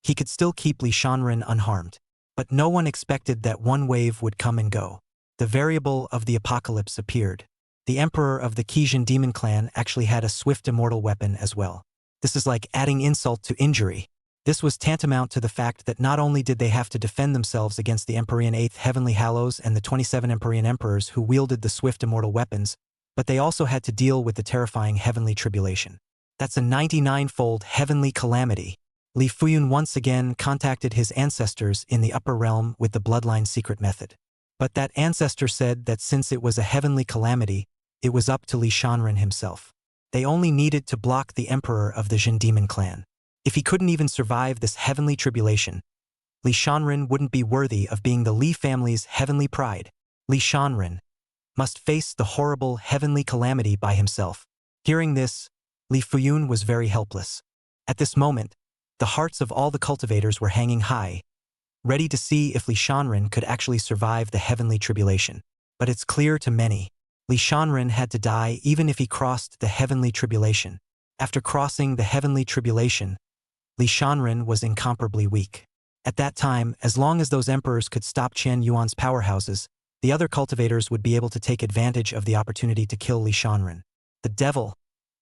he could still keep Li Shanren unharmed. But no one expected that one wave would come and go. The variable of the apocalypse appeared. The emperor of the Qijin demon clan actually had a swift immortal weapon as well. This is like adding insult to injury. This was tantamount to the fact that not only did they have to defend themselves against the Empyrean 8th Heavenly Hallows and the 27 Empyrean Emperors who wielded the swift immortal weapons, but they also had to deal with the terrifying Heavenly Tribulation. That's a 99-fold Heavenly Calamity. Li Fuyun once again contacted his ancestors in the upper realm with the bloodline secret method. But that ancestor said that since it was a Heavenly Calamity, it was up to Li Shanren himself. They only needed to block the Emperor of the Jin Demon clan. If he couldn't even survive this Heavenly Tribulation, Li Shanren wouldn't be worthy of being the Li family's heavenly pride. Li Shanren must face the horrible Heavenly Calamity by himself. Hearing this, Li Fuyun was very helpless. At this moment, the hearts of all the cultivators were hanging high, ready to see if Li Shanren could actually survive the Heavenly Tribulation. But it's clear to many, Li Shanren had to die even if he crossed the Heavenly Tribulation. After crossing the Heavenly Tribulation, Li Shanren was incomparably weak. At that time, as long as those emperors could stop Qian Yuan's powerhouses, the other cultivators would be able to take advantage of the opportunity to kill Li Shanren. The devil,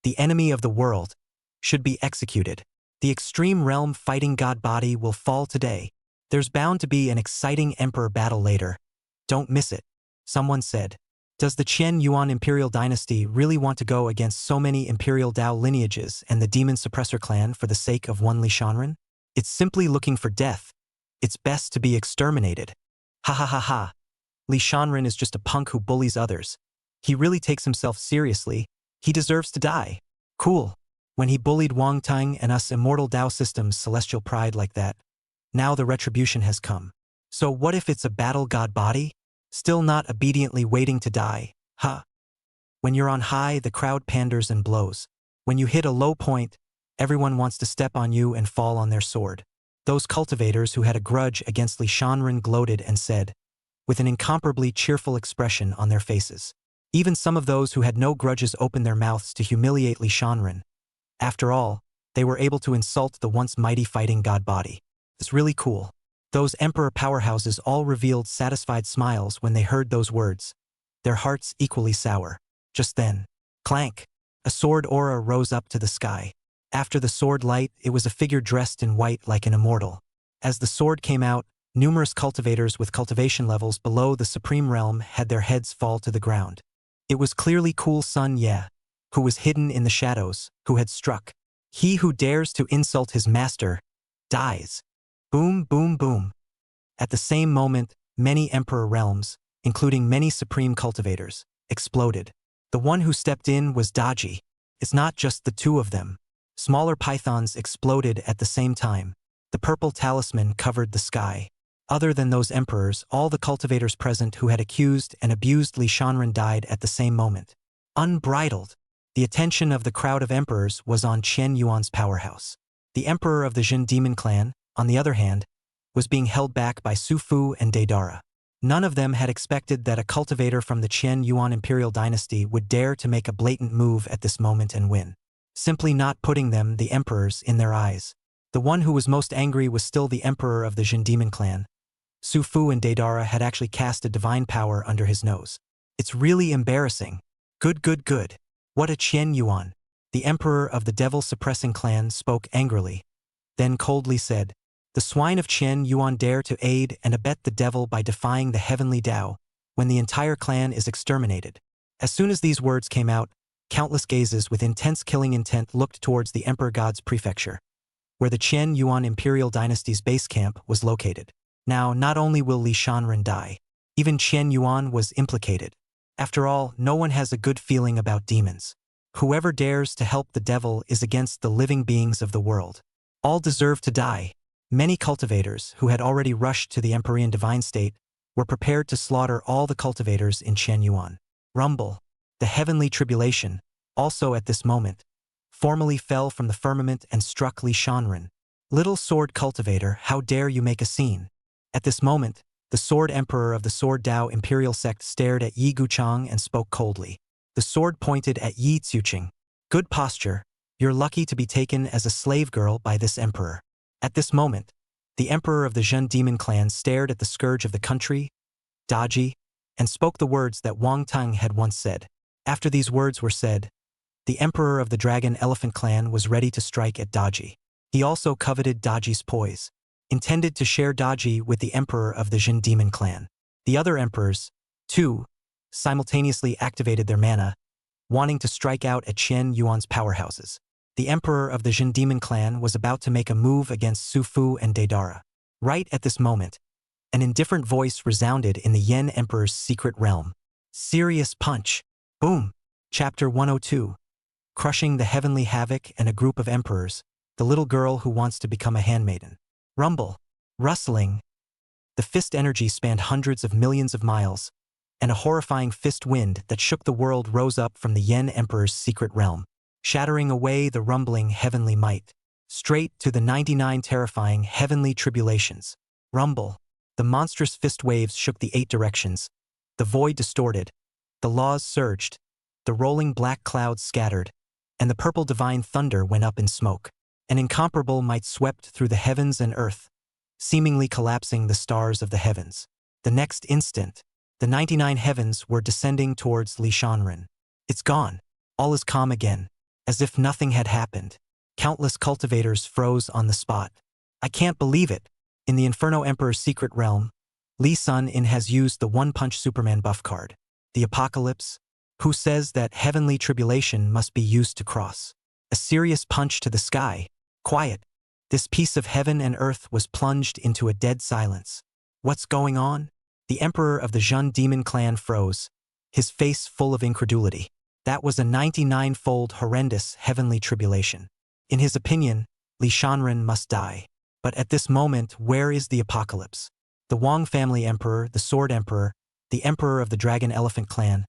the enemy of the world, should be executed. The extreme realm fighting god body will fall today. There's bound to be an exciting emperor battle later. Don't miss it. Someone said. Does the Qian Yuan imperial dynasty really want to go against so many imperial Dao lineages and the demon suppressor clan for the sake of one Li Shanren? It's simply looking for death. It's best to be exterminated. Ha ha ha ha. Li Shanren is just a punk who bullies others. He really takes himself seriously. He deserves to die. Cool. When he bullied Wang Tang and us immortal Dao systems' celestial pride like that, now the retribution has come. So what if it's a battle god body? Still not obediently waiting to die, huh? When you're on high, the crowd panders and blows. When you hit a low point, everyone wants to step on you and fall on their sword. Those cultivators who had a grudge against Li Shanren gloated and said, with an incomparably cheerful expression on their faces. Even some of those who had no grudges opened their mouths to humiliate Li Shanren. After all, they were able to insult the once mighty fighting god body. It's really cool. Those emperor powerhouses all revealed satisfied smiles when they heard those words, their hearts equally sour. Just then, clank, a sword aura rose up to the sky. After the sword light, it was a figure dressed in white like an immortal. As the sword came out, numerous cultivators with cultivation levels below the supreme realm had their heads fall to the ground. It was clearly Cool Sun Ye, who was hidden in the shadows, who had struck. He who dares to insult his master, dies. Boom, boom, boom. At the same moment, many emperor realms, including many supreme cultivators, exploded. The one who stepped in was Daji. It's not just the two of them. Smaller pythons exploded at the same time. The purple talisman covered the sky. Other than those emperors, all the cultivators present who had accused and abused Li Shanren died at the same moment. Unbridled. The attention of the crowd of emperors was on Qian Yuan's powerhouse. The emperor of the Jin Demon clan, on the other hand, was being held back by Su Fu and Deidara. None of them had expected that a cultivator from the Qian Yuan imperial dynasty would dare to make a blatant move at this moment and win. Simply not putting them, the emperors, in their eyes. The one who was most angry was still the emperor of the Jin Demon clan. Su Fu and Deidara had actually cast a divine power under his nose. It's really embarrassing. Good, good, good. What a Qian Yuan. The emperor of the devil-suppressing clan spoke angrily, then coldly said, the swine of Qian Yuan dare to aid and abet the devil by defying the heavenly Tao, when the entire clan is exterminated. As soon as these words came out, countless gazes with intense killing intent looked towards the Emperor God's prefecture, where the Qian Yuan imperial dynasty's base camp was located. Now, not only will Li Shanren die, even Qian Yuan was implicated. After all, no one has a good feeling about demons. Whoever dares to help the devil is against the living beings of the world. All deserve to die. Many cultivators, who had already rushed to the Empyrean divine state, were prepared to slaughter all the cultivators in Qian Yuan. Rumble, the heavenly tribulation, also at this moment, formally fell from the firmament and struck Li Shanren. Little sword cultivator, how dare you make a scene? At this moment, the sword emperor of the Sword Dao imperial sect stared at Yi Guchang and spoke coldly. The sword pointed at Yi Tsuqing. Good posture. You're lucky to be taken as a slave girl by this emperor. At this moment, the emperor of the Jin Demon clan stared at the scourge of the country, Daji, and spoke the words that Wang Tang had once said. After these words were said, the emperor of the Dragon Elephant clan was ready to strike at Daji. He also coveted Daji's poise, intended to share Daji with the emperor of the Jin demon clan. The other emperors, too, simultaneously activated their mana, wanting to strike out at Qian Yuan's powerhouses. The emperor of the Jin demon clan was about to make a move against Su Fu and Deidara. Right at this moment, an indifferent voice resounded in the Yen emperor's secret realm. Serious punch. Boom. Chapter 102. Crushing the heavenly havoc and a group of emperors, the little girl who wants to become a handmaiden. Rumble. Rustling. The fist energy spanned hundreds of millions of miles, and a horrifying fist wind that shook the world rose up from the Yen emperor's secret realm, shattering away the rumbling heavenly might. Straight to the 99 terrifying heavenly tribulations. Rumble. The monstrous fist waves shook the 8 directions. The void distorted. The laws surged. The rolling black clouds scattered. And the purple divine thunder went up in smoke. An incomparable might swept through the heavens and earth, seemingly collapsing the stars of the heavens. The next instant, the 99 heavens were descending towards Li Shanren. It's gone. All is calm again, as if nothing had happened. Countless cultivators froze on the spot. I can't believe it. In the Inferno Emperor's secret realm, Li Sun-in has used the one-punch Superman buff card, the Apocalypse, who says that heavenly tribulation must be used to cross. A serious punch to the sky. Quiet. This piece of heaven and earth was plunged into a dead silence. What's going on? The emperor of the Jin demon clan froze, his face full of incredulity. That was a 99-fold horrendous heavenly tribulation. In his opinion, Li Shanren must die. But at this moment, where is the apocalypse? The Wang family emperor, the Sword Emperor, the emperor of the Dragon Elephant clan,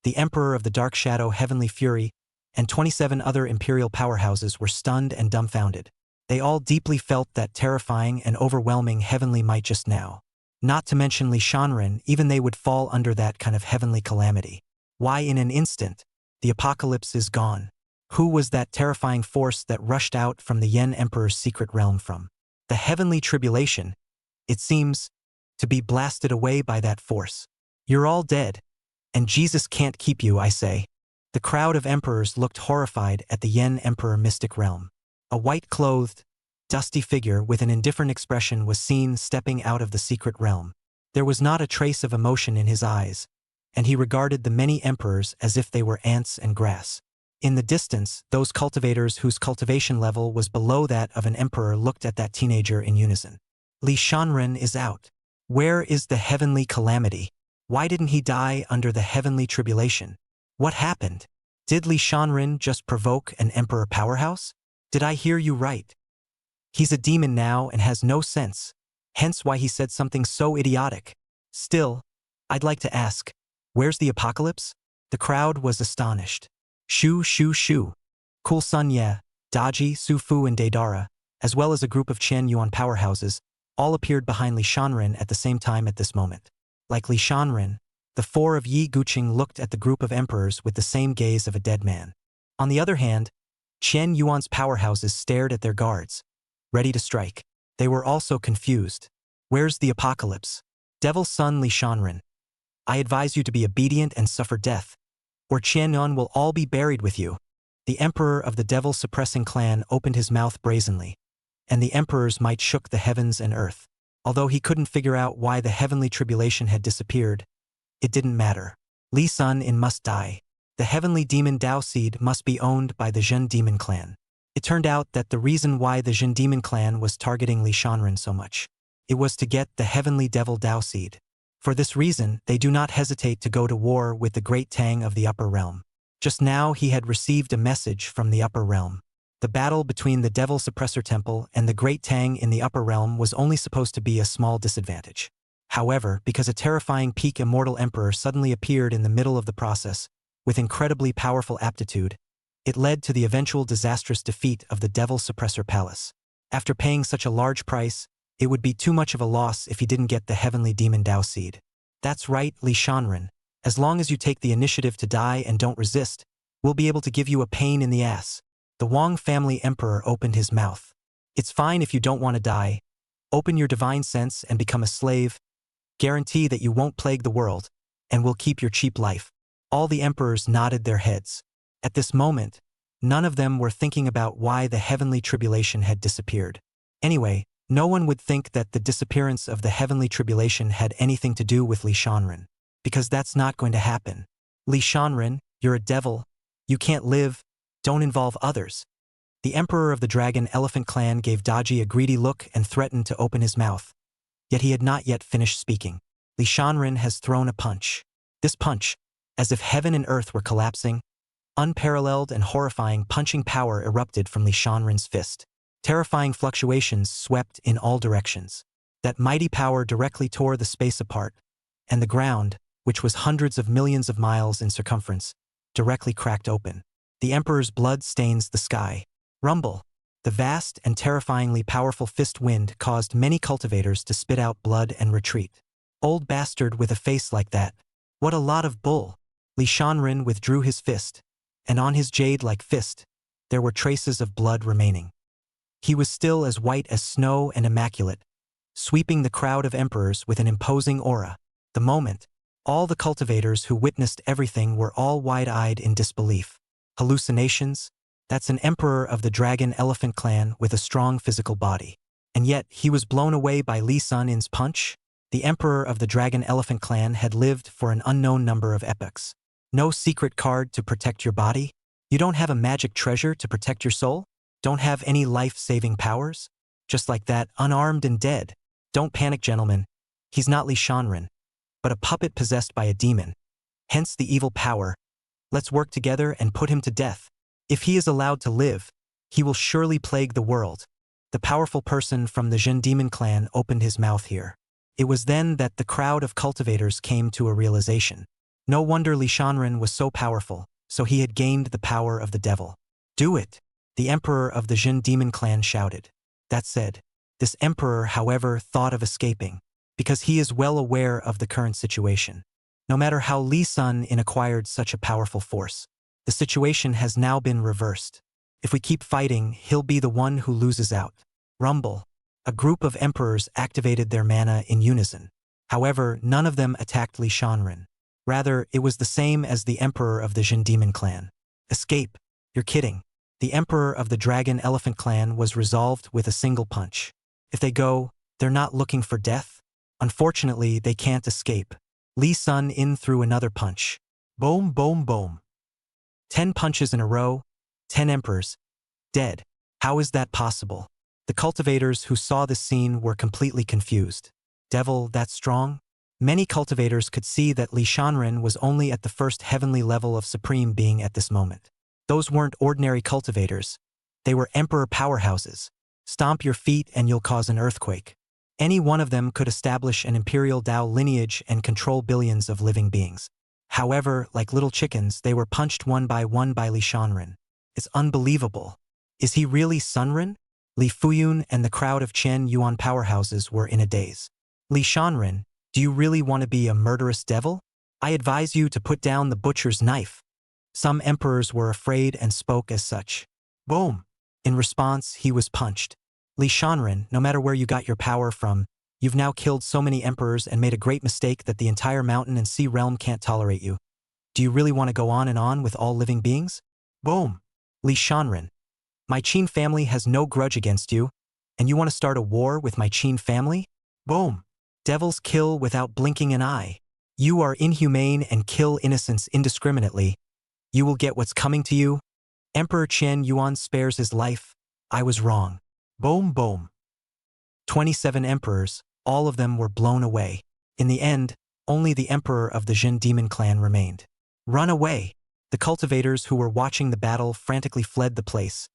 the emperor of the Dark Shadow Heavenly Fury, and 27 other imperial powerhouses were stunned and dumbfounded. They all deeply felt that terrifying and overwhelming heavenly might just now. Not to mention Li Shanren, even they would fall under that kind of heavenly calamity. Why in an instant, the apocalypse is gone. Who was that terrifying force that rushed out from the Yen Emperor's secret realm from? The heavenly tribulation, it seems, to be blasted away by that force. You're all dead, and Jesus can't keep you, I say. The crowd of emperors looked horrified at the Yen Emperor mystic realm. A white-clothed, dusty figure with an indifferent expression was seen stepping out of the secret realm. There was not a trace of emotion in his eyes, and he regarded the many emperors as if they were ants and grass. In the distance, those cultivators whose cultivation level was below that of an emperor looked at that teenager in unison. Li Shanren is out. Where is the heavenly calamity? Why didn't he die under the heavenly tribulation? What happened? Did Li Shanren just provoke an emperor powerhouse? Did I hear you right? He's a demon now and has no sense, hence why he said something so idiotic. Still, I'd like to ask, where's the apocalypse? The crowd was astonished. Shoo, shoo, shoo. Cool Sun Ye, Daji, Su Fu and Deidara, as well as a group of Qian Yuan powerhouses, all appeared behind Li Shanren at the same time at this moment. Like Li Shanren, the 4 of Yi Guqing looked at the group of emperors with the same gaze of a dead man. On the other hand, Qian Yuan's powerhouses stared at their guards, ready to strike. They were also confused. Where's the apocalypse? Devil's son Li Shanren, I advise you to be obedient and suffer death, or Qian Yuan will all be buried with you. The emperor of the devil-suppressing clan opened his mouth brazenly, and the emperor's might shook the heavens and earth. Although he couldn't figure out why the heavenly tribulation had disappeared, it didn't matter. Li Sun-in must die. The heavenly demon Dao Seed must be owned by the Jin demon clan. It turned out that the reason why the Jin demon clan was targeting Li Shanren so much, it was to get the heavenly devil Dao Seed. For this reason, they do not hesitate to go to war with the great Tang of the upper realm. Just now he had received a message from the upper realm. The battle between the Devil Suppressor Temple and the Great Tang in the upper realm was only supposed to be a small disadvantage. However, because a terrifying peak immortal emperor suddenly appeared in the middle of the process, with incredibly powerful aptitude, it led to the eventual disastrous defeat of the Devil Suppressor Palace. After paying such a large price, it would be too much of a loss if he didn't get the heavenly demon Dao Seed. That's right, Li Shanren. As long as you take the initiative to die and don't resist, we'll be able to give you a pain in the ass. The Wang family emperor opened his mouth. It's fine if you don't want to die. Open your divine sense and become a slave. Guarantee that you won't plague the world, and will keep your cheap life. All the emperors nodded their heads. At this moment, none of them were thinking about why the heavenly tribulation had disappeared. Anyway, no one would think that the disappearance of the heavenly tribulation had anything to do with Li Shanren, because that's not going to happen. Li Shanren, you're a devil. You can't live. Don't involve others. The Emperor of the Dragon Elephant Clan gave Daji a greedy look and threatened to open his mouth. Yet he had not yet finished speaking. Li Shanren has thrown a punch. This punch, as if heaven and earth were collapsing, unparalleled and horrifying punching power erupted from Li Shanren's fist. Terrifying fluctuations swept in all directions. That mighty power directly tore the space apart, and the ground, which was hundreds of millions of miles in circumference, directly cracked open. The Emperor's blood stains the sky. Rumble. The vast and terrifyingly powerful fist wind caused many cultivators to spit out blood and retreat. Old bastard with a face like that. What a lot of bull. Li Shanren withdrew his fist, and on his jade-like fist, there were traces of blood remaining. He was still as white as snow and immaculate, sweeping the crowd of emperors with an imposing aura. The moment, all the cultivators who witnessed everything were all wide-eyed in disbelief. Hallucinations? That's an emperor of the Dragon Elephant Clan with a strong physical body. And yet, he was blown away by Li Sunin's punch? The emperor of the Dragon Elephant Clan had lived for an unknown number of epochs. No secret card to protect your body? You don't have a magic treasure to protect your soul? Don't have any life-saving powers? Just like that, unarmed and dead. Don't panic, gentlemen. He's not Li Shanren, but a puppet possessed by a demon. Hence the evil power. Let's work together and put him to death. If he is allowed to live, he will surely plague the world. The powerful person from the Jin Demon Clan opened his mouth here. It was then that the crowd of cultivators came to a realization. No wonder Li Shanren was so powerful, so he had gained the power of the devil. Do it! The emperor of the Jin Demon Clan shouted. That said, this emperor, however, thought of escaping, because he is well aware of the current situation. No matter how Li Sunin acquired such a powerful force, the situation has now been reversed. If we keep fighting, he'll be the one who loses out. Rumble. A group of emperors activated their mana in unison. However, none of them attacked Li Shanren. Rather, it was the same as the emperor of the Jin Demon Clan. Escape? You're kidding. The emperor of the Dragon Elephant Clan was resolved with a single punch. If they go, they're not looking for death. Unfortunately, they can't escape. Li Sunin threw another punch. Boom, boom, boom. 10 punches in a row, 10 emperors, dead. How is that possible? The cultivators who saw this scene were completely confused. Devil that strong? Many cultivators could see that Li Shanren was only at the first heavenly level of supreme being at this moment. Those weren't ordinary cultivators. They were emperor powerhouses. Stomp your feet and you'll cause an earthquake. Any one of them could establish an imperial Dao lineage and control billions of living beings. However, like little chickens, they were punched one by Li Shanren. It's unbelievable. Is he really Sunren? Li Fuyun and the crowd of Chen Yuan powerhouses were in a daze. Li Shanren, do you really want to be a murderous devil? I advise you to put down the butcher's knife. Some emperors were afraid and spoke as such. Boom! In response, he was punched. Li Shanren, no matter where you got your power from, you've now killed so many emperors and made a great mistake that the entire mountain and sea realm can't tolerate you. Do you really want to go on and on with all living beings? Boom! Li Shanren, my Qin family has no grudge against you, and you want to start a war with my Qin family? Boom! Devils kill without blinking an eye. You are inhumane and kill innocents indiscriminately. You will get what's coming to you. Emperor Chen Yuan spares his life. I was wrong. Boom, boom. 27 emperors, all of them were blown away. In the end, only the emperor of the Jin Demon Clan remained. Run away! The cultivators who were watching the battle frantically fled the place,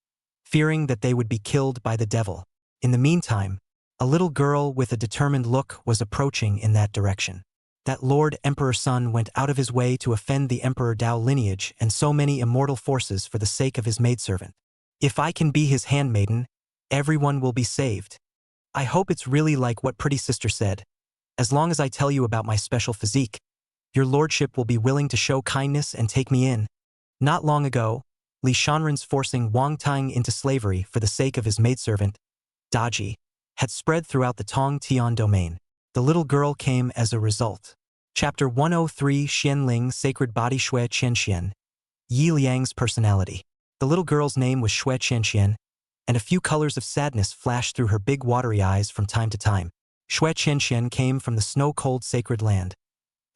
fearing that they would be killed by the devil. In the meantime, a little girl with a determined look was approaching in that direction. That Lord Emperor Sun went out of his way to offend the Emperor Dao lineage and so many immortal forces for the sake of his maidservant. If I can be his handmaiden, everyone will be saved. I hope it's really like what Pretty Sister said. As long as I tell you about my special physique, your lordship will be willing to show kindness and take me in. Not long ago, Li Shanren's forcing Wang Tang into slavery for the sake of his maidservant, Daji, had spread throughout the Tong Tian domain. The little girl came as a result. Chapter 103 Xianling Sacred Body Shui Qianxian. Yi Liang's personality. The little girl's name was Xue Qianxian, and a few colors of sadness flashed through her big watery eyes from time to time. Xue Qianxian came from the snow-cold sacred land,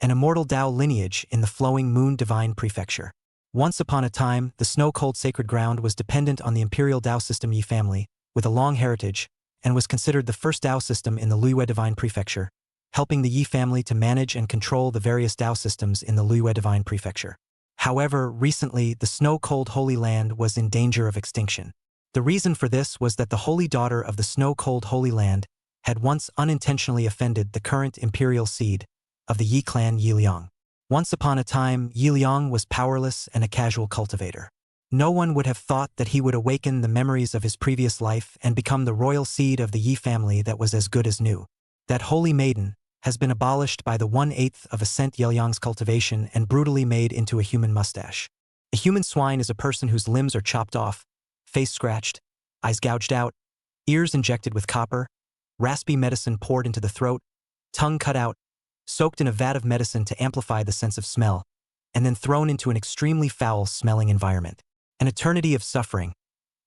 an immortal Tao lineage in the flowing moon divine prefecture. Once upon a time, the snow-cold sacred ground was dependent on the imperial Tao system Yi family, with a long heritage, and was considered the first Tao system in the Liyue divine prefecture, helping the Yi family to manage and control the various Tao systems in the Liyue divine prefecture. However, recently, the snow-cold Holy Land was in danger of extinction. The reason for this was that the holy daughter of the snow-cold Holy Land had once unintentionally offended the current imperial seed of the Yi clan Yi Liang. Once upon a time, Yi Liang was powerless and a casual cultivator. No one would have thought that he would awaken the memories of his previous life and become the royal seed of the Yi family that was as good as new. That holy maiden has been abolished by the 1/8 of Ascent Yelyang's cultivation and brutally made into a human mustache. A human swine is a person whose limbs are chopped off, face scratched, eyes gouged out, ears injected with copper, raspy medicine poured into the throat, tongue cut out, soaked in a vat of medicine to amplify the sense of smell, and then thrown into an extremely foul-smelling environment. An eternity of suffering,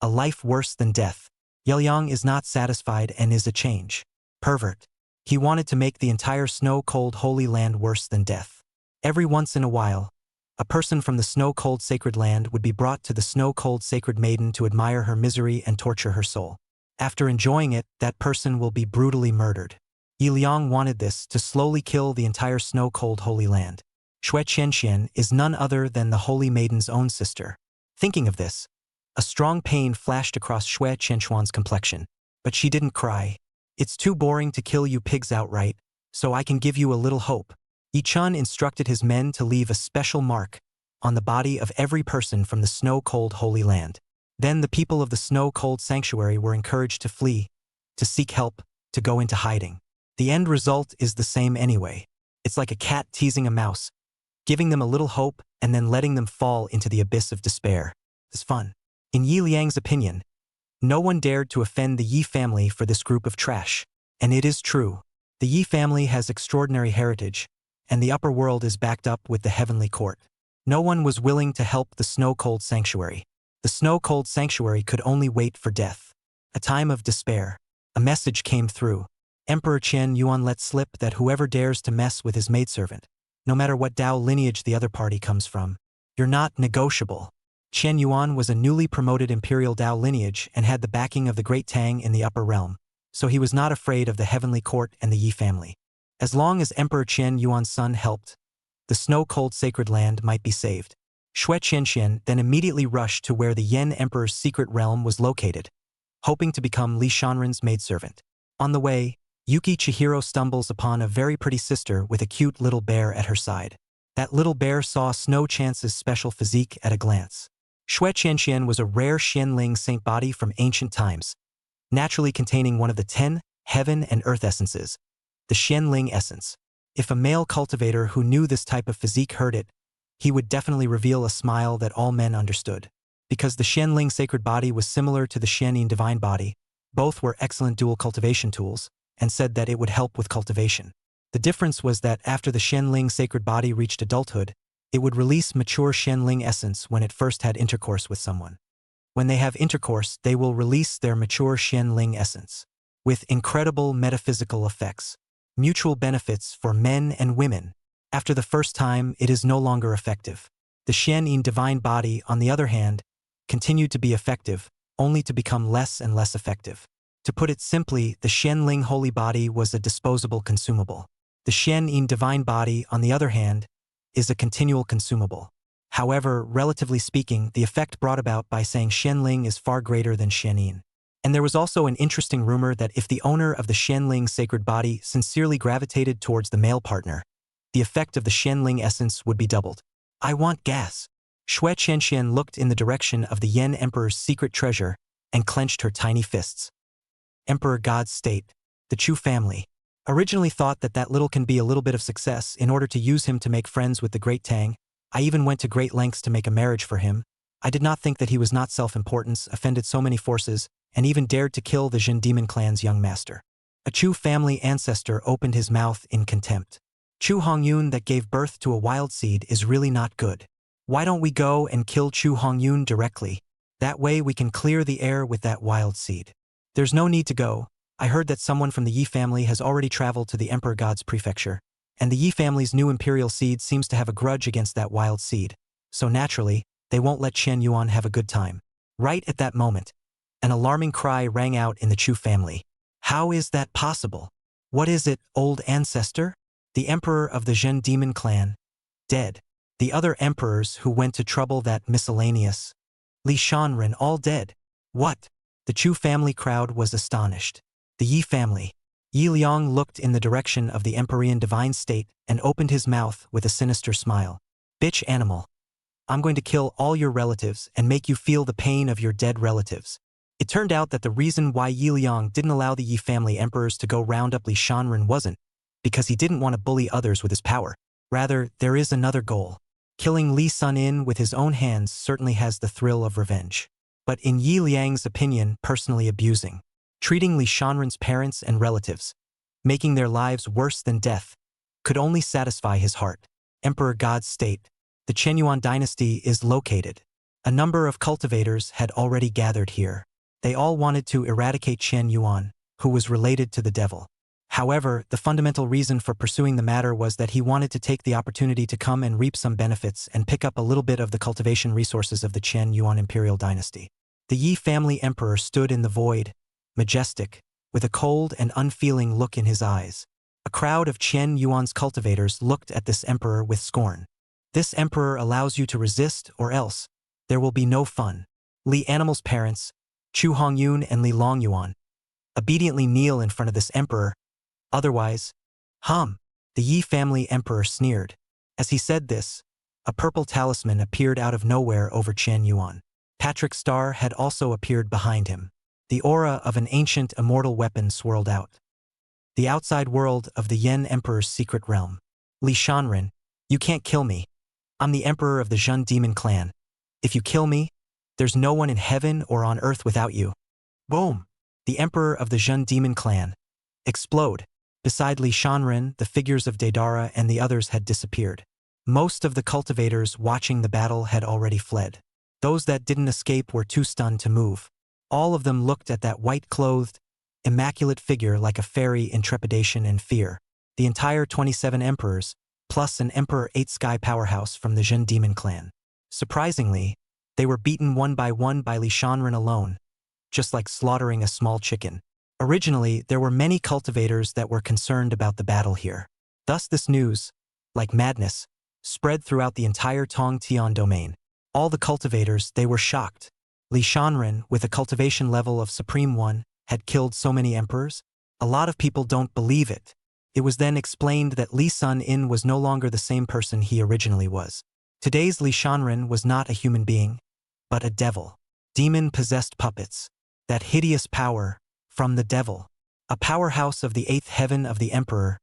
a life worse than death. Yelyang is not satisfied and is a change. Pervert. He wanted to make the entire snow-cold holy land worse than death. Every once in a while, a person from the snow-cold sacred land would be brought to the snow-cold sacred maiden to admire her misery and torture her soul. After enjoying it, that person will be brutally murdered. Yi Liang wanted this to slowly kill the entire snow-cold holy land. Xue Qianxian is none other than the holy maiden's own sister. Thinking of this, a strong pain flashed across Xue Qianxuan's complexion, but she didn't cry. It's too boring to kill you pigs outright, so I can give you a little hope. Yi Chun instructed his men to leave a special mark on the body of every person from the snow-cold holy land. Then the people of the snow-cold sanctuary were encouraged to flee, to seek help, to go into hiding. The end result is the same anyway. It's like a cat teasing a mouse, giving them a little hope and then letting them fall into the abyss of despair. It's fun. In Yi Liang's opinion, no one dared to offend the Yi family for this group of trash. And it is true. The Yi family has extraordinary heritage, and the upper world is backed up with the heavenly court. No one was willing to help the snow-cold sanctuary. The snow-cold sanctuary could only wait for death. A time of despair. A message came through. Emperor Chen Yuan let slip that whoever dares to mess with his maidservant, no matter what Tao lineage the other party comes from, you're not negotiable. Chen Yuan was a newly promoted imperial Tao lineage and had the backing of the Great Tang in the upper realm, so he was not afraid of the heavenly court and the Yi family. As long as Emperor Chen Yuan's son helped, the snow-cold sacred land might be saved. Xue Qianxian then immediately rushed to where the Yan Emperor's secret realm was located, hoping to become Li Shanren's maidservant. On the way, Yuki Chihiro stumbles upon a very pretty sister with a cute little bear at her side. That little bear saw Snow Chance's special physique at a glance. Xue Qianxian was a rare Xianling saint body from ancient times, naturally containing one of the 10 heaven and earth essences, the Xianling essence. If a male cultivator who knew this type of physique heard it, he would definitely reveal a smile that all men understood. Because the Xianling sacred body was similar to the Xianyin divine body, both were excellent dual cultivation tools, and said that it would help with cultivation. The difference was that after the Xianling sacred body reached adulthood, it would release mature Xianling essence when it first had intercourse with someone. When they have intercourse, they will release their mature Xianling essence, with incredible metaphysical effects, mutual benefits for men and women. After the first time, it is no longer effective. The Xianyin divine body, on the other hand, continued to be effective, only to become less and less effective. To put it simply, the Xianling holy body was a disposable consumable. The Xianyin divine body, on the other hand, is a continual consumable. However, relatively speaking, the effect brought about by saying Xianling is far greater than Xianyin. And there was also an interesting rumor that if the owner of the Xianling sacred body sincerely gravitated towards the male partner, the effect of the Xianling essence would be doubled. I want gas. Xue Qianxian looked in the direction of the Yan Emperor's secret treasure and clenched her tiny fists. Emperor God's state, the Chu family, originally thought that that little can be a little bit of success in order to use him to make friends with the Great Tang. I even went to great lengths to make a marriage for him. I did not think that he was not self-importance, offended so many forces, and even dared to kill the Jin Demon clan's young master. A Chu family ancestor opened his mouth in contempt. Chu Hongyun that gave birth to a wild seed is really not good. Why don't we go and kill Chu Hongyun directly? That way we can clear the air with that wild seed. There's no need to go. I heard that someone from the Yi family has already traveled to the Emperor God's prefecture, and the Yi family's new imperial seed seems to have a grudge against that wild seed. So naturally, they won't let Chen Yuan have a good time. Right at that moment, an alarming cry rang out in the Chu family. How is that possible? What is it, old ancestor? The emperor of the Zhen demon clan, dead. The other emperors who went to trouble that miscellaneous Li Shanren all dead. What? The Chu family crowd was astonished. The Yi family. Yi Liang looked in the direction of the Empyrean divine state and opened his mouth with a sinister smile. Bitch animal. I'm going to kill all your relatives and make you feel the pain of your dead relatives. It turned out that the reason why Yi Liang didn't allow the Yi family emperors to go round up Li Shanren wasn't because he didn't want to bully others with his power. Rather, there is another goal. Killing Li Sun with his own hands certainly has the thrill of revenge. But in Yi Liang's opinion, personally abusing, treating Li Shanren's parents and relatives, making their lives worse than death, could only satisfy his heart. Emperor God's state. The Chenyuan dynasty is located. A number of cultivators had already gathered here. They all wanted to eradicate Chen Yuan, who was related to the devil. However, the fundamental reason for pursuing the matter was that he wanted to take the opportunity to come and reap some benefits and pick up a little bit of the cultivation resources of the Chen Yuan imperial dynasty. The Yi family emperor stood in the void, majestic, with a cold and unfeeling look in his eyes. A crowd of Chen Yuan's cultivators looked at this emperor with scorn. This emperor allows you to resist, or else there will be no fun. Li Animal's parents, Chu Hongyun and Li Longyuan, obediently kneel in front of this emperor. Otherwise, the Yi family emperor sneered. As he said this, a purple talisman appeared out of nowhere over Chen Yuan. Patrick's star had also appeared behind him. The aura of an ancient immortal weapon swirled out. The outside world of the Yen Emperor's secret realm. Li Shanren, you can't kill me. I'm the emperor of the Zhen demon clan. If you kill me, there's no one in heaven or on earth without you. Boom! The emperor of the Zhen demon clan. Explode. Beside Li Shanren, the figures of Daedara and the others had disappeared. Most of the cultivators watching the battle had already fled. Those that didn't escape were too stunned to move. All of them looked at that white-clothed, immaculate figure like a fairy in trepidation and fear. The entire 27 emperors, plus an Emperor 8 Sky powerhouse from the Zhen demon clan. Surprisingly, they were beaten one by Li Shanren alone, just like slaughtering a small chicken. Originally, there were many cultivators that were concerned about the battle here. Thus this news, like madness, spread throughout the entire Tongtian domain. All the cultivators, they were shocked. Li Shanren, with a cultivation level of Supreme 1, had killed so many emperors? A lot of people don't believe it. It was then explained that Li Sun was no longer the same person he originally was. Today's Li Shanren was not a human being, but a devil. Demon-possessed puppets. That hideous power, from the devil. A powerhouse of the 8th heaven of the emperor,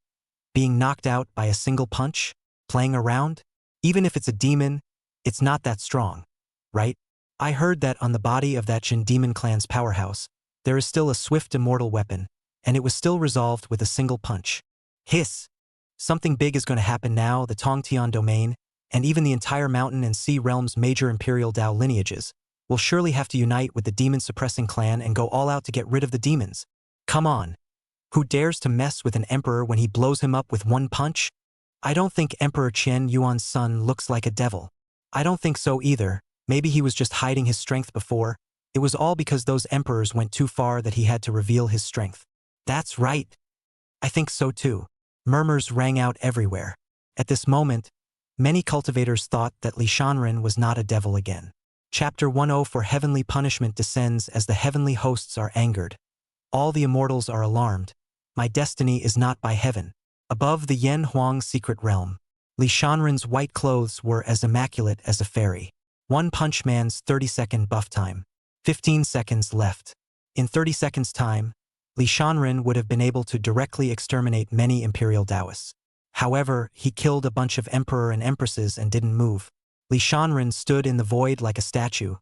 being knocked out by a single punch, playing around? Even if it's a demon, it's not that strong, right? I heard that on the body of that Zhen demon clan's powerhouse, there is still a swift immortal weapon, and it was still resolved with a single punch. Hiss! Something big is going to happen now. The Tongtian domain, and even the entire mountain and sea realm's major imperial Dao lineages, will surely have to unite with the demon-suppressing clan and go all out to get rid of the demons. Come on. Who dares to mess with an emperor when he blows him up with one punch? I don't think Emperor Chen Yuan's son looks like a devil. I don't think so either. Maybe he was just hiding his strength before. It was all because those emperors went too far that he had to reveal his strength. That's right. I think so too. Murmurs rang out everywhere. At this moment, many cultivators thought that Li Shanren was not a devil again. Chapter 10 For heavenly punishment descends as the heavenly hosts are angered. All the immortals are alarmed. My destiny is not by heaven. Above the Yen Huang secret realm, Li Shanren's white clothes were as immaculate as a fairy. One Punch Man's 30-second buff time. 15 seconds left. In 30 seconds' time, Li Shanren would have been able to directly exterminate many imperial Taoists. However, he killed a bunch of emperor and empresses and didn't move. Li Shanren stood in the void like a statue,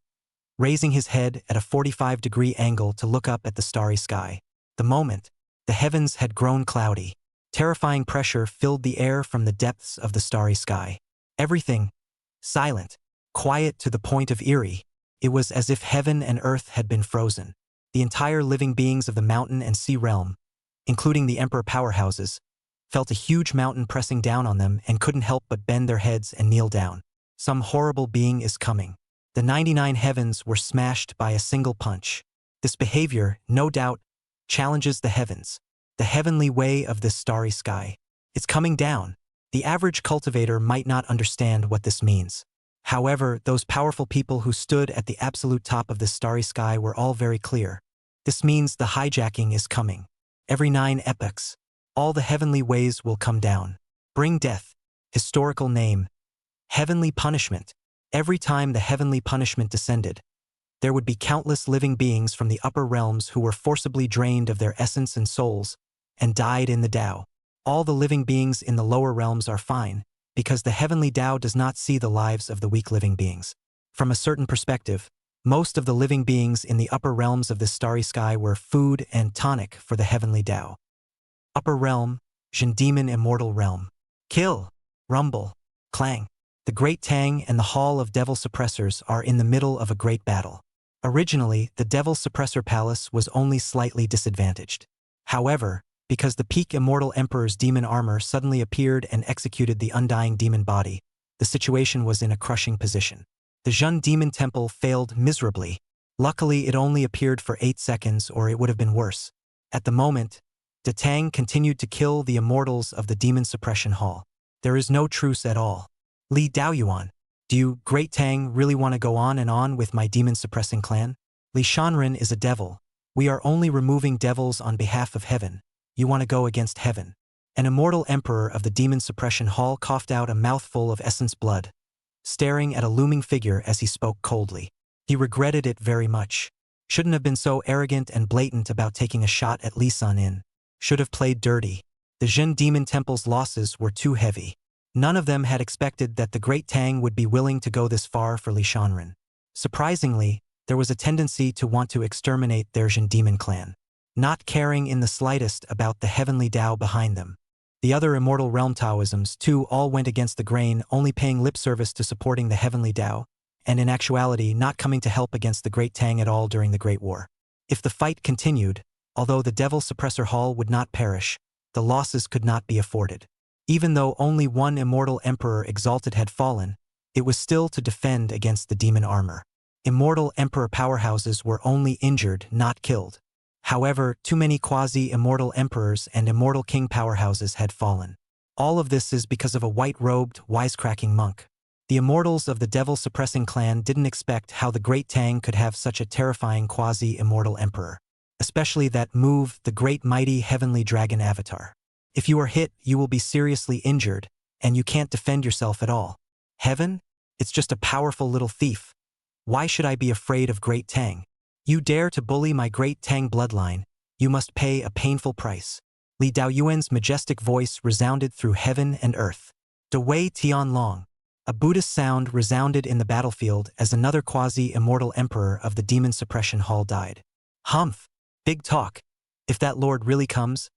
raising his head at a 45-degree angle to look up at the starry sky. The moment, the heavens had grown cloudy. Terrifying pressure filled the air from the depths of the starry sky. Everything, silent, quiet to the point of eerie. It was as if heaven and earth had been frozen. The entire living beings of the mountain and sea realm, including the emperor powerhouses, felt a huge mountain pressing down on them and couldn't help but bend their heads and kneel down. Some horrible being is coming. The 99 heavens were smashed by a single punch. This behavior, no doubt, challenges the heavens, the heavenly way of this starry sky. It's coming down. The average cultivator might not understand what this means. However, those powerful people who stood at the absolute top of this starry sky were all very clear. This means the hijacking is coming. Every 9 epochs, all the heavenly ways will come down. Bring death. Historical name. Heavenly punishment. Every time the heavenly punishment descended, there would be countless living beings from the upper realms who were forcibly drained of their essence and souls and died in the Tao. All the living beings in the lower realms are fine, because the heavenly Tao does not see the lives of the weak living beings. From a certain perspective, most of the living beings in the upper realms of this starry sky were food and tonic for the heavenly Tao. Upper realm, Jin Demon Immortal Realm. Kill, rumble, clang. The Great Tang and the Hall of Devil Suppressors are in the middle of a great battle. Originally, the Devil Suppressor Palace was only slightly disadvantaged. However, because the peak Immortal Emperor's demon armor suddenly appeared and executed the undying demon body, the situation was in a crushing position. The Jun Demon Temple failed miserably. Luckily, it only appeared for 8 seconds, or it would have been worse. At the moment, De Tang continued to kill the immortals of the Demon Suppression Hall. There is no truce at all. Li Daoyuan, do you, Great Tang, really want to go on and on with my demon-suppressing clan? Li Shanren is a devil. We are only removing devils on behalf of heaven. You want to go against heaven. An immortal emperor of the Demon Suppression Hall coughed out a mouthful of essence blood, staring at a looming figure as he spoke coldly. He regretted it very much. Shouldn't have been so arrogant and blatant about taking a shot at Li San. Should have played dirty. The Jin Demon Temple's losses were too heavy. None of them had expected that the Great Tang would be willing to go this far for Li Shanren. Surprisingly, there was a tendency to want to exterminate their Jin Demon clan, not caring in the slightest about the heavenly Tao behind them. The other immortal realm Taoisms, too, all went against the grain, only paying lip service to supporting the heavenly Tao, and in actuality not coming to help against the Great Tang at all during the Great War. If the fight continued, although the Devil Suppressor Hall would not perish, the losses could not be afforded. Even though only one immortal emperor exalted had fallen, it was still to defend against the demon armor. Immortal emperor powerhouses were only injured, not killed. However, too many quasi-immortal emperors and immortal king powerhouses had fallen. All of this is because of a white-robed, wisecracking monk. The immortals of the devil-suppressing clan didn't expect how the Great Tang could have such a terrifying quasi-immortal emperor. Especially that move, the great mighty heavenly dragon avatar. If you are hit, you will be seriously injured, and you can't defend yourself at all. Heaven? It's just a powerful little thief. Why should I be afraid of Great Tang? You dare to bully my Great Tang bloodline, you must pay a painful price. Li Daoyuan's majestic voice resounded through heaven and earth. De Wei Tianlong. A Buddhist sound resounded in the battlefield as another quasi-immortal emperor of the Demon Suppression Hall died. Humph! Big talk. If that lord really comes,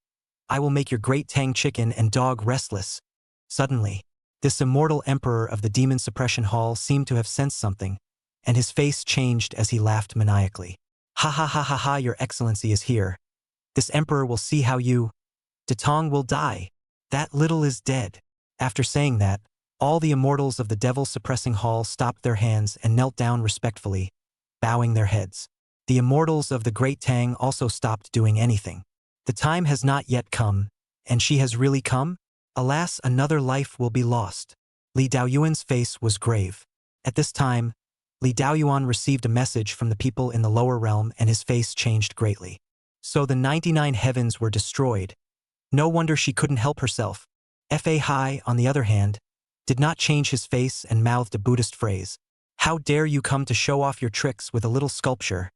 I will make your Great Tang chicken and dog restless. Suddenly, this immortal emperor of the Demon Suppression Hall seemed to have sensed something, and his face changed as he laughed maniacally. Ha ha ha ha ha, your excellency is here. This emperor will see how you... De Tong will die. That little is dead. After saying that, all the immortals of the Devil Suppressing Hall stopped their hands and knelt down respectfully, bowing their heads. The immortals of the Great Tang also stopped doing anything. The time has not yet come, and she has really come? Alas, another life will be lost. Li Daoyuan's face was grave. At this time, Li Daoyuan received a message from the people in the lower realm and his face changed greatly. So the 99 heavens were destroyed. No wonder she couldn't help herself. Fa Hai, on the other hand, did not change his face and mouthed a Buddhist phrase. How dare you come to show off your tricks with a little sculpture?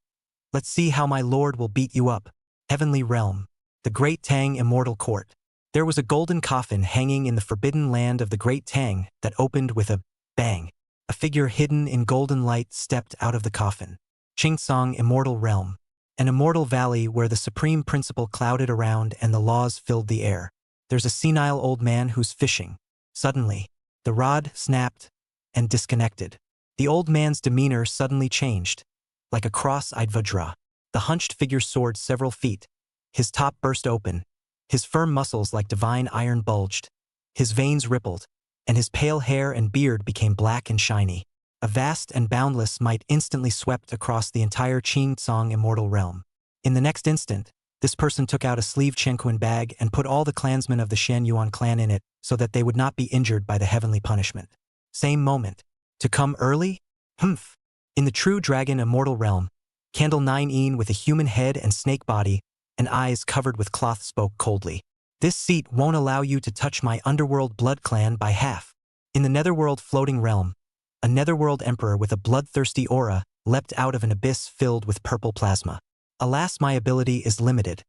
Let's see how my lord will beat you up. Heavenly realm. The Great Tang Immortal Court. There was a golden coffin hanging in the forbidden land of the Great Tang that opened with a bang. A figure hidden in golden light stepped out of the coffin. Qingsong Immortal Realm. An immortal valley where the supreme principle clouded around and the laws filled the air. There's a senile old man who's fishing. Suddenly, the rod snapped and disconnected. The old man's demeanor suddenly changed. Like a cross-eyed Vajra, the hunched figure soared several feet. His top burst open. His firm muscles like divine iron bulged. His veins rippled, and his pale hair and beard became black and shiny. A vast and boundless might instantly swept across the entire Qing-Tsong immortal realm. In the next instant, this person took out a sleeved Shenquan bag and put all the clansmen of the Shen Yuan clan in it so that they would not be injured by the heavenly punishment. Same moment. To come early? Humph. In the true dragon immortal realm, Candle 9 with a human head and snake body and eyes covered with cloth spoke coldly. This seat won't allow you to touch my underworld blood clan by half. In the netherworld floating realm, a netherworld emperor with a bloodthirsty aura leapt out of an abyss filled with purple plasma. Alas, my ability is limited.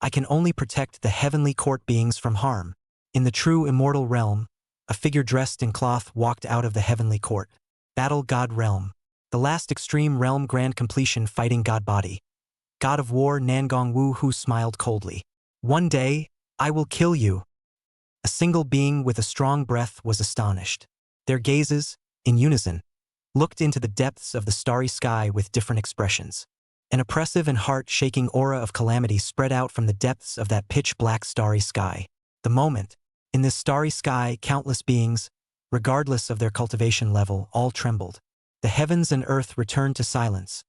I can only protect the heavenly court beings from harm. In the true immortal realm, a figure dressed in cloth walked out of the heavenly court. Battle God Realm. The last extreme realm grand completion fighting God Body. God of War Nangong Wu Hu smiled coldly. One day, I will kill you. A single being with a strong breath was astonished. Their gazes, in unison, looked into the depths of the starry sky with different expressions. An oppressive and heart-shaking aura of calamity spread out from the depths of that pitch-black starry sky. The moment, in this starry sky, countless beings, regardless of their cultivation level, all trembled. The heavens and earth returned to silence,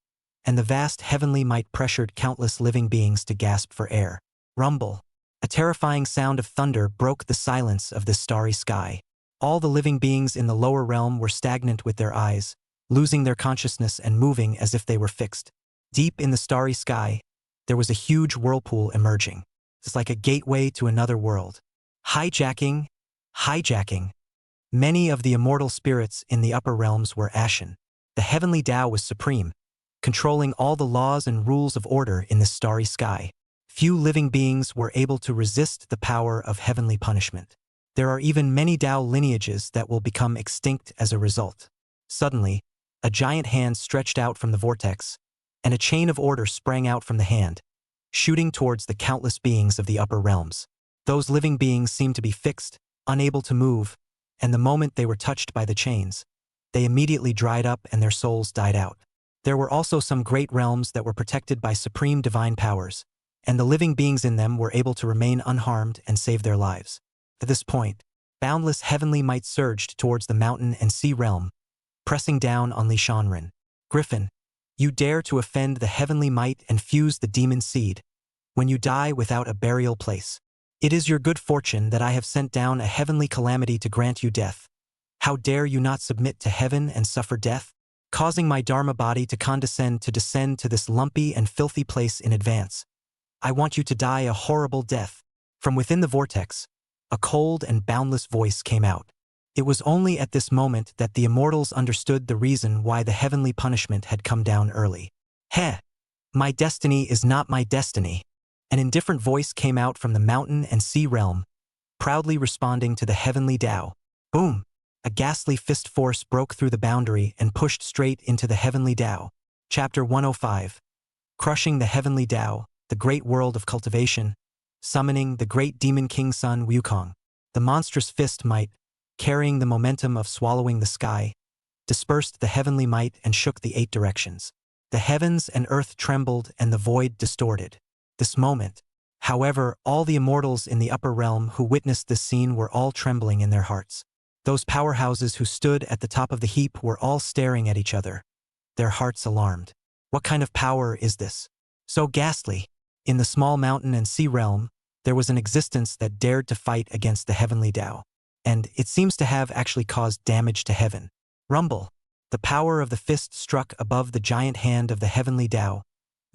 and the vast heavenly might pressured countless living beings to gasp for air. Rumble. A terrifying sound of thunder broke the silence of this starry sky. All the living beings in the lower realm were stagnant with their eyes, losing their consciousness and moving as if they were fixed. Deep in the starry sky, there was a huge whirlpool emerging. It's like a gateway to another world. Hijacking, hijacking. Many of the immortal spirits in the upper realms were ashen. The heavenly Tao was supreme, controlling all the laws and rules of order in this starry sky. Few living beings were able to resist the power of heavenly punishment. There are even many Tao lineages that will become extinct as a result. Suddenly, a giant hand stretched out from the vortex, and a chain of order sprang out from the hand, shooting towards the countless beings of the upper realms. Those living beings seemed to be fixed, unable to move, and the moment they were touched by the chains, they immediately dried up and their souls died out. There were also some great realms that were protected by supreme divine powers, and the living beings in them were able to remain unharmed and save their lives. At this point, boundless heavenly might surged towards the mountain and sea realm, pressing down on Li Shanren. Griffin, you dare to offend the heavenly might and fuse the demon seed, when you die without a burial place. It is your good fortune that I have sent down a heavenly calamity to grant you death. How dare you not submit to heaven and suffer death, causing my Dharma body to condescend to descend to this lumpy and filthy place in advance. I want you to die a horrible death. From within the vortex, a cold and boundless voice came out. It was only at this moment that the immortals understood the reason why the heavenly punishment had come down early. Heh! My destiny is not my destiny. An indifferent voice came out from the mountain and sea realm, proudly responding to the heavenly Tao. Boom! A ghastly fist force broke through the boundary and pushed straight into the heavenly Tao. Chapter 105. Crushing the heavenly Tao, the great world of cultivation, summoning the great demon king Sun Wukong. The monstrous fist might, carrying the momentum of swallowing the sky, dispersed the heavenly might and shook the 8 directions. The heavens and earth trembled and the void distorted. This moment, however, all the immortals in the upper realm who witnessed this scene were all trembling in their hearts. Those powerhouses who stood at the top of the heap were all staring at each other, their hearts alarmed. What kind of power is this? So ghastly. In the small mountain and sea realm, there was an existence that dared to fight against the heavenly Tao, and it seems to have actually caused damage to heaven. Rumble. The power of the fist struck above the giant hand of the heavenly Tao,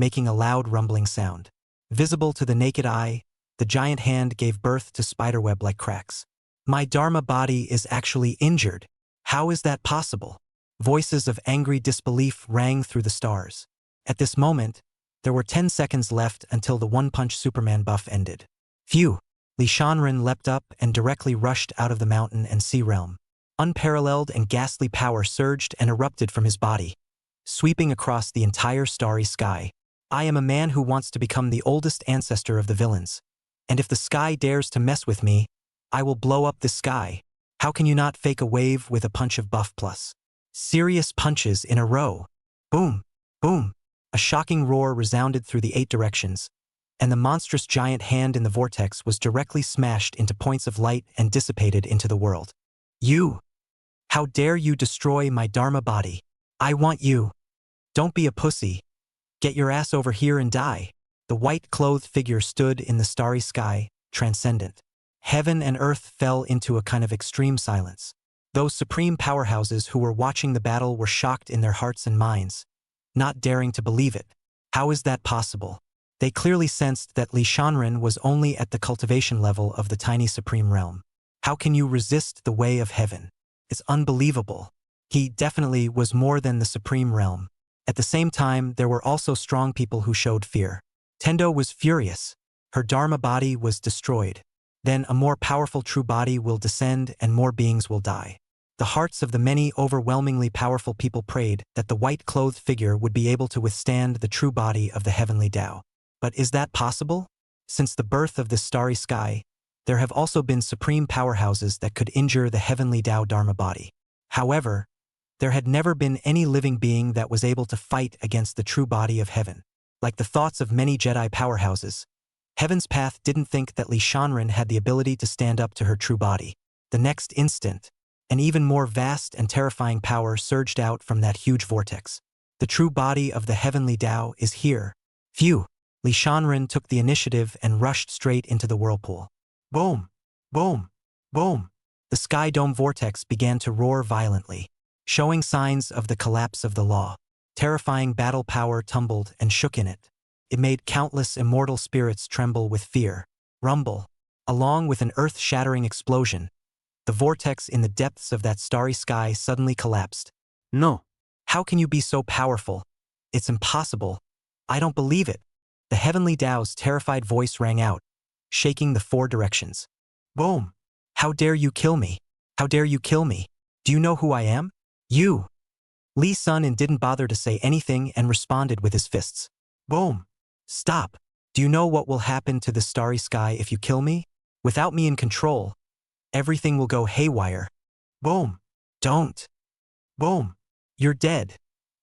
making a loud rumbling sound. Visible to the naked eye, the giant hand gave birth to spiderweb-like cracks. My Dharma body is actually injured. How is that possible? Voices of angry disbelief rang through the stars. At this moment, there were 10 seconds left until the one-punch Superman buff ended. Phew! Li Shanren leapt up and directly rushed out of the mountain and sea realm. Unparalleled and ghastly power surged and erupted from his body, sweeping across the entire starry sky. I am a man who wants to become the oldest ancestor of the villains. And if the sky dares to mess with me, I will blow up the sky. How can you not fake a wave with a punch of buff plus? Serious punches in a row. Boom, boom. A shocking roar resounded through the 8 directions, and the monstrous giant hand in the vortex was directly smashed into points of light and dissipated into the world. You! How dare you destroy my Dharma body? I want you. Don't be a pussy. Get your ass over here and die. The white-clothed figure stood in the starry sky, transcendent. Heaven and earth fell into a kind of extreme silence. Those supreme powerhouses who were watching the battle were shocked in their hearts and minds, not daring to believe it. How is that possible? They clearly sensed that Li Shanren was only at the cultivation level of the tiny supreme realm. How can you resist the way of heaven? It's unbelievable. He definitely was more than the supreme realm. At the same time, there were also strong people who showed fear. Tendo was furious. Her Dharma body was destroyed. Then a more powerful true body will descend and more beings will die. The hearts of the many overwhelmingly powerful people prayed that the white-clothed figure would be able to withstand the true body of the heavenly Tao. But is that possible? Since the birth of this starry sky, there have also been supreme powerhouses that could injure the heavenly Tao Dharma body. However, there had never been any living being that was able to fight against the true body of heaven. Like the thoughts of many Jedi powerhouses, Heaven's Path didn't think that Li Shanren had the ability to stand up to her true body. The next instant, an even more vast and terrifying power surged out from that huge vortex. The true body of the heavenly Tao is here. Phew! Li Shanren took the initiative and rushed straight into the whirlpool. Boom! Boom! Boom! The sky dome vortex began to roar violently, showing signs of the collapse of the law. Terrifying battle power tumbled and shook in it. It made countless immortal spirits tremble with fear. Rumble! Along with an earth-shattering explosion, the vortex in the depths of that starry sky suddenly collapsed. No. How can you be so powerful? It's impossible. I don't believe it. The heavenly Tao's terrified voice rang out, shaking the 4 directions. Boom! How dare you kill me? How dare you kill me? Do you know who I am? You! Li Sun didn't bother to say anything and responded with his fists. Boom! Stop! Do you know what will happen to the starry sky if you kill me? Without me in control, everything will go haywire. Boom! Don't! Boom! You're dead.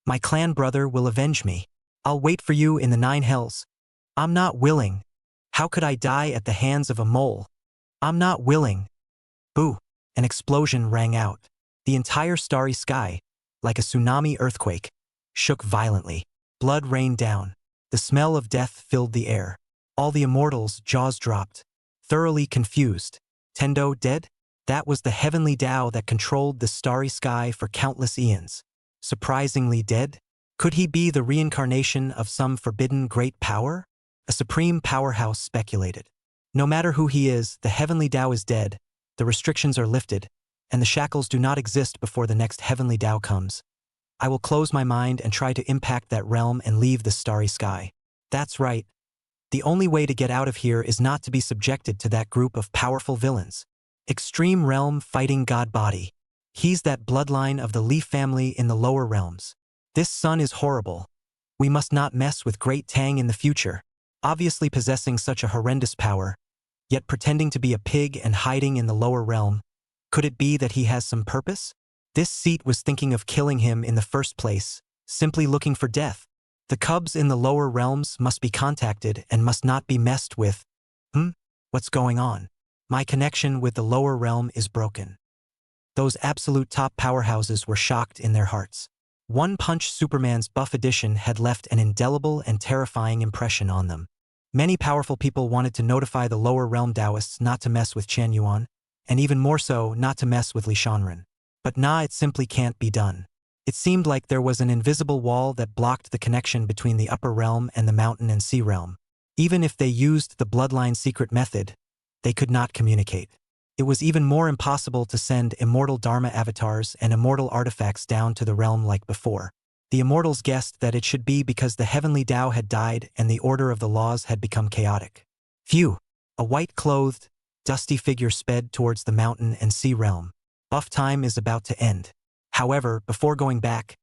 My clan brother will avenge me. I'll wait for you in the 9 hells. I'm not willing. How could I die at the hands of a mole? I'm not willing. Boo! An explosion rang out. The entire starry sky, like a tsunami earthquake, shook violently. Blood rained down. The smell of death filled the air. All the immortals' jaws dropped, thoroughly confused. Tendo dead? That was the heavenly Tao that controlled the starry sky for countless eons. Surprisingly dead? Could he be the reincarnation of some forbidden great power? A supreme powerhouse speculated. No matter who he is, the heavenly Tao is dead, the restrictions are lifted, and the shackles do not exist before the next heavenly Tao comes. I will close my mind and try to impact that realm and leave the starry sky. That's right. The only way to get out of here is not to be subjected to that group of powerful villains. Extreme Realm Fighting God Body. He's that bloodline of the Li family in the lower realms. This son is horrible. We must not mess with Great Tang in the future. Obviously possessing such a horrendous power, yet pretending to be a pig and hiding in the lower realm. Could it be that he has some purpose? This seat was thinking of killing him in the first place, simply looking for death. The cubs in the lower realms must be contacted and must not be messed with. What's going on? My connection with the lower realm is broken. Those absolute top powerhouses were shocked in their hearts. One Punch Superman's buff edition had left an indelible and terrifying impression on them. Many powerful people wanted to notify the lower realm Taoists not to mess with Chen Yuan, and even more so, not to mess with Li Shanren. But it simply can't be done. It seemed like there was an invisible wall that blocked the connection between the upper realm and the mountain and sea realm. Even if they used the bloodline secret method, they could not communicate. It was even more impossible to send immortal Dharma avatars and immortal artifacts down to the realm like before. The immortals guessed that it should be because the heavenly Tao had died and the order of the laws had become chaotic. Phew! A white-clothed, dusty figure sped towards the mountain and sea realm. Buff time is about to end. However, before going back,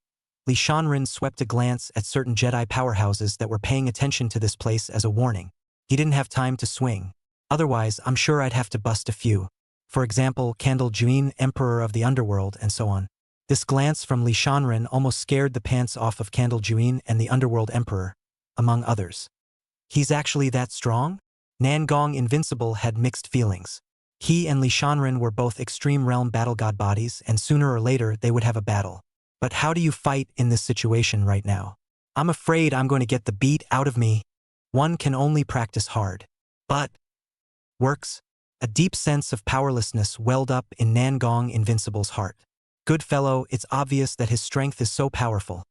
Li Shanren swept a glance at certain Jedi powerhouses that were paying attention to this place as a warning. He didn't have time to swing. Otherwise, I'm sure I'd have to bust a few. For example, Candle Juin, Emperor of the Underworld, and so on. This glance from Li Shanren almost scared the pants off of Candle Juin and the Underworld Emperor, among others. He's actually that strong? Nangong Invincible had mixed feelings. He and Li Shanren were both extreme realm battle god bodies, and sooner or later they would have a battle. But how do you fight in this situation right now? I'm afraid I'm going to get the beat out of me. One can only practice hard. But works. A deep sense of powerlessness welled up in Nangong Invincible's heart. Good fellow, it's obvious that his strength is so powerful.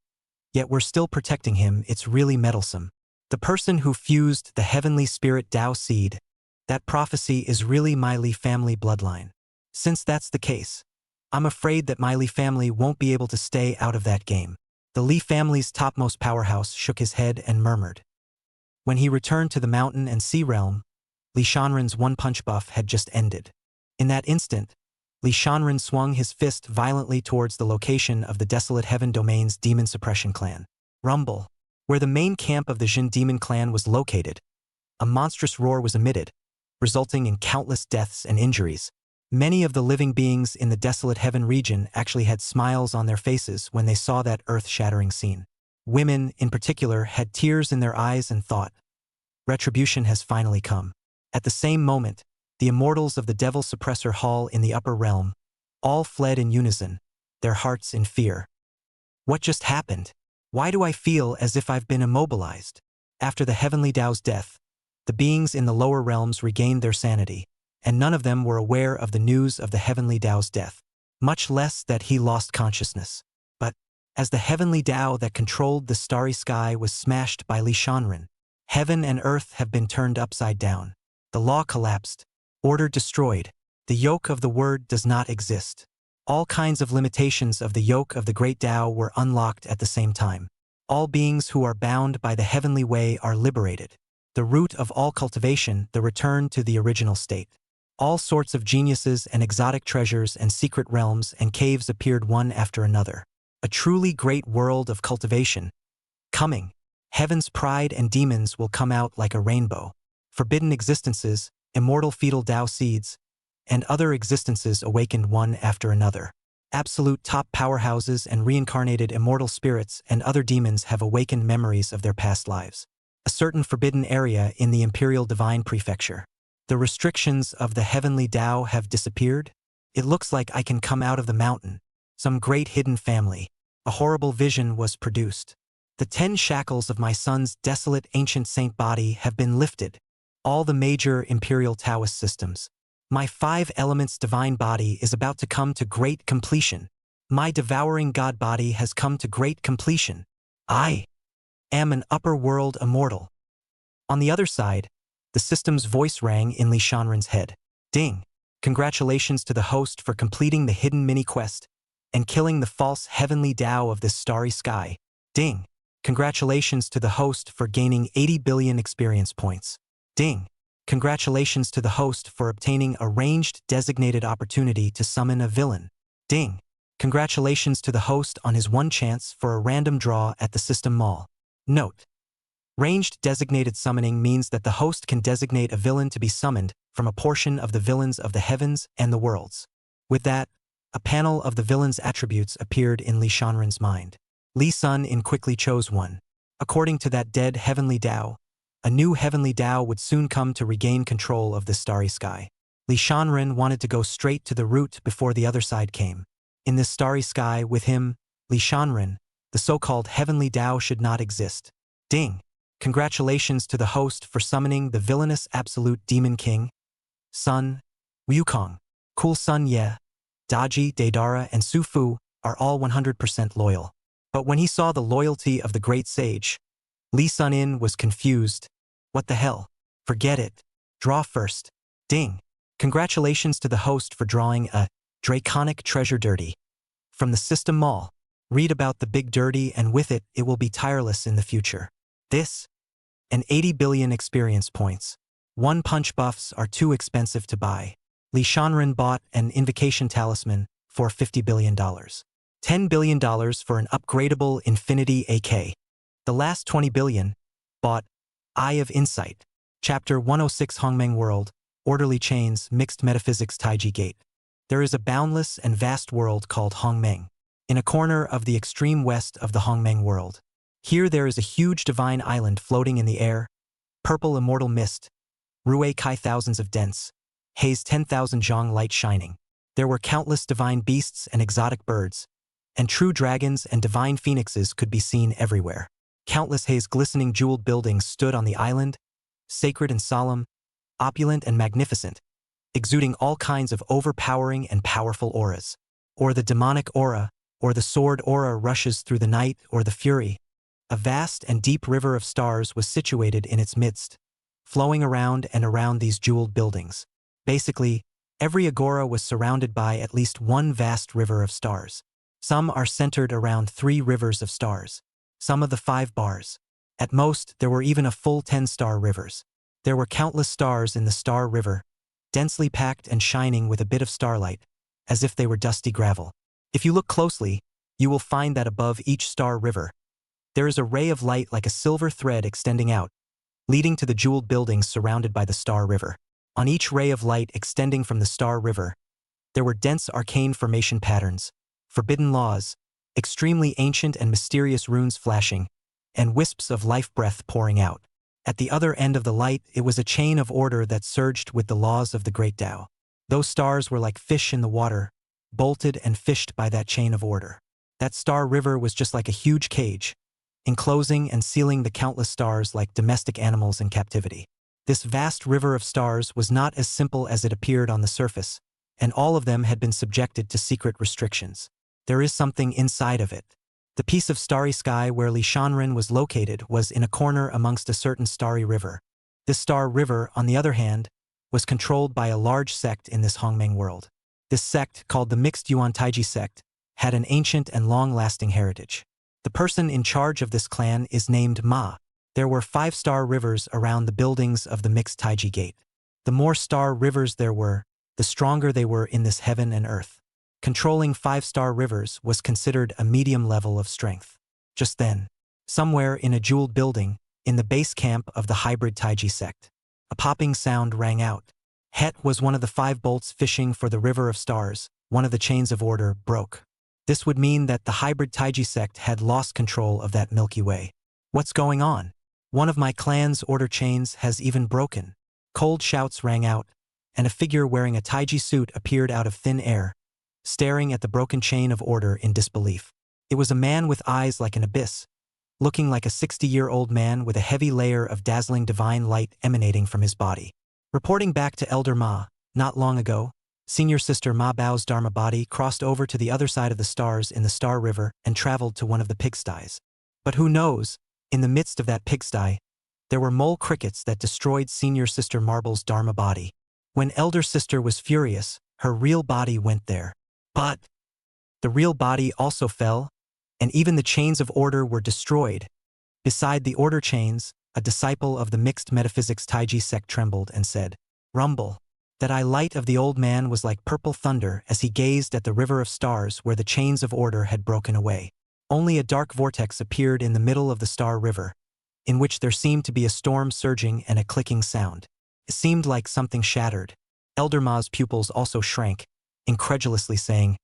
Yet we're still protecting him, it's really meddlesome. The person who fused the heavenly spirit Tao seed, that prophecy is really my Li family bloodline. Since that's the case, I'm afraid that my Li family won't be able to stay out of that game. The Li family's topmost powerhouse shook his head and murmured. When he returned to the mountain and sea realm, Li Shanren's one-punch buff had just ended. In that instant, Li Shanren swung his fist violently towards the location of the Desolate Heaven Domain's Demon Suppression Clan. Rumble. Where the main camp of the Jin Demon Clan was located, a monstrous roar was emitted, resulting in countless deaths and injuries. Many of the living beings in the Desolate Heaven region actually had smiles on their faces when they saw that earth-shattering scene. Women, in particular, had tears in their eyes and thought, retribution has finally come. At the same moment, the immortals of the Devil Suppressor Hall in the upper realm all fled in unison, their hearts in fear. What just happened? Why do I feel as if I've been immobilized? After the Heavenly Tao's death, the beings in the lower realms regained their sanity, and none of them were aware of the news of the Heavenly Tao's death, much less that he lost consciousness. But, as the Heavenly Tao that controlled the starry sky was smashed by Li Shanren, heaven and earth have been turned upside down. The law collapsed, order destroyed, the yoke of the word does not exist. All kinds of limitations of the yoke of the great Tao were unlocked at the same time. All beings who are bound by the heavenly way are liberated. The root of all cultivation, the return to the original state. All sorts of geniuses and exotic treasures and secret realms and caves appeared one after another. A truly great world of cultivation. Coming. Heaven's pride and demons will come out like a rainbow. Forbidden existences, immortal fetal Tao seeds, and other existences awakened one after another. Absolute top powerhouses and reincarnated immortal spirits and other demons have awakened memories of their past lives. A certain forbidden area in the Imperial Divine Prefecture. The restrictions of the Heavenly Tao have disappeared. It looks like I can come out of the mountain. Some great hidden family. A horrible vision was produced. The 10 shackles of my son's desolate ancient saint body have been lifted. All the major Imperial Taoist systems. My 5 elements divine body is about to come to great completion. My devouring God body has come to great completion. I am an upper world immortal. On the other side, the system's voice rang in Li Shanren's head. Ding! Congratulations to the host for completing the hidden mini-quest and killing the false heavenly Tao of this starry sky. Ding! Congratulations to the host for gaining 80 billion experience points. Ding! Congratulations to the host for obtaining a ranged designated opportunity to summon a villain. Ding! Congratulations to the host on his one chance for a random draw at the system mall. Note: ranged designated summoning means that the host can designate a villain to be summoned from a portion of the villains of the heavens and the worlds. With that, a panel of the villain's attributes appeared in Li Shanren's mind. Li Sun In quickly chose one. According to that dead heavenly Tao, a new heavenly Tao would soon come to regain control of the starry sky. Li Shanren wanted to go straight to the root before the other side came. In this starry sky, with him, Li Shanren, the so-called heavenly Tao should not exist. Ding! Congratulations to the host for summoning the villainous absolute demon king. Sun, Wukong, Cool Sun Ye, Daji, Daedara, and Su Fu are all 100% loyal. But when he saw the loyalty of the great sage, Li Sun In was confused. What the hell? Forget it. Draw first. Ding! Congratulations to the host for drawing a draconic treasure dirty. From the system mall. Read about the big dirty and with it, it will be tireless in the future. This? And 80 billion experience points. One punch buffs are too expensive to buy. Li Shanren bought an invocation talisman for $50 billion. $10 billion for an upgradable Infinity AK. The last 20 billion, bought Eye of Insight. Chapter 106 Hongmeng World, Orderly Chains, Mixed Metaphysics Taiji Gate. There is a boundless and vast world called Hongmeng. in a corner of the extreme west of the Hongmeng world. Here there is a huge divine island floating in the air, purple immortal mist, Rue Kai thousands of dense, haze 10,000 zhang light shining. There were countless divine beasts and exotic birds, and true dragons and divine phoenixes could be seen everywhere. Countless haze glistening jeweled buildings stood on the island, sacred and solemn, opulent and magnificent, exuding all kinds of overpowering and powerful auras. Or the demonic aura, or the sword aura rushes through the night, or the fury. A vast and deep river of stars was situated in its midst, flowing around and around these jeweled buildings. Basically, every agora was surrounded by at least one vast river of stars. Some are centered around 3 rivers of stars, some of the 5 bars. At most, there were even a full 10-star rivers. There were countless stars in the star river, densely packed and shining with a bit of starlight, as if they were dusty gravel. If you look closely, you will find that above each star river, there is a ray of light like a silver thread extending out, leading to the jeweled buildings surrounded by the star river. On each ray of light extending from the star river, there were dense arcane formation patterns, forbidden laws, extremely ancient and mysterious runes flashing, and wisps of life breath pouring out. At the other end of the light, it was a chain of order that surged with the laws of the great Tao. Those stars were like fish in the water, bolted and fished by that chain of order. That star river was just like a huge cage, enclosing and sealing the countless stars like domestic animals in captivity. This vast river of stars was not as simple as it appeared on the surface, and all of them had been subjected to secret restrictions. There is something inside of it. The piece of starry sky where Li Shanren was located was in a corner amongst a certain starry river. This star river, on the other hand, was controlled by a large sect in this Hongmeng world. This sect, called the Mixed Yuan Taiji sect, had an ancient and long-lasting heritage. The person in charge of this clan is named Ma. There were 5-star rivers around the buildings of the Mixed Taiji Gate. The more star rivers there were, the stronger they were in this heaven and earth. Controlling 5-star rivers was considered a medium level of strength. Just then, somewhere in a jeweled building, in the base camp of the hybrid Taiji sect, a popping sound rang out. Het was one of the 5 bolts fishing for the river of stars. One of the chains of order broke. This would mean that the hybrid Taiji sect had lost control of that Milky Way. What's going on? One of my clan's order chains has even broken. Cold shouts rang out, and a figure wearing a Taiji suit appeared out of thin air, staring at the broken chain of order in disbelief. It was a man with eyes like an abyss, looking like a 60-year-old man with a heavy layer of dazzling divine light emanating from his body. Reporting back to Elder Ma, not long ago, Senior Sister Ma Bao's Dharma body crossed over to the other side of the stars in the Star River and traveled to one of the pigsties. But who knows, in the midst of that pigsty, there were mole crickets that destroyed Senior Sister Marble's Dharma body. When Elder Sister was furious, her real body went there. But the real body also fell, and even the chains of order were destroyed. Beside the order chains, a disciple of the mixed metaphysics Taiji sect trembled and said, "Rumble." That eye light of the old man was like purple thunder as he gazed at the river of stars where the chains of order had broken away. Only a dark vortex appeared in the middle of the star river, in which there seemed to be a storm surging and a clicking sound. It seemed like something shattered. Elder Ma's pupils also shrank, incredulously saying,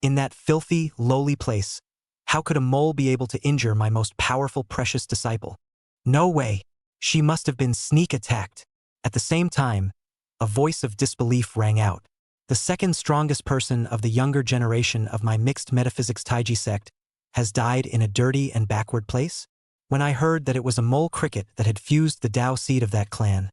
"In that filthy, lowly place, how could a mole be able to injure my most powerful precious disciple? No way. She must have been sneak attacked." At the same time, a voice of disbelief rang out. "The second strongest person of the younger generation of my mixed metaphysics Taiji sect has died in a dirty and backward place?" When I heard that it was a mole cricket that had fused the Tao seed of that clan,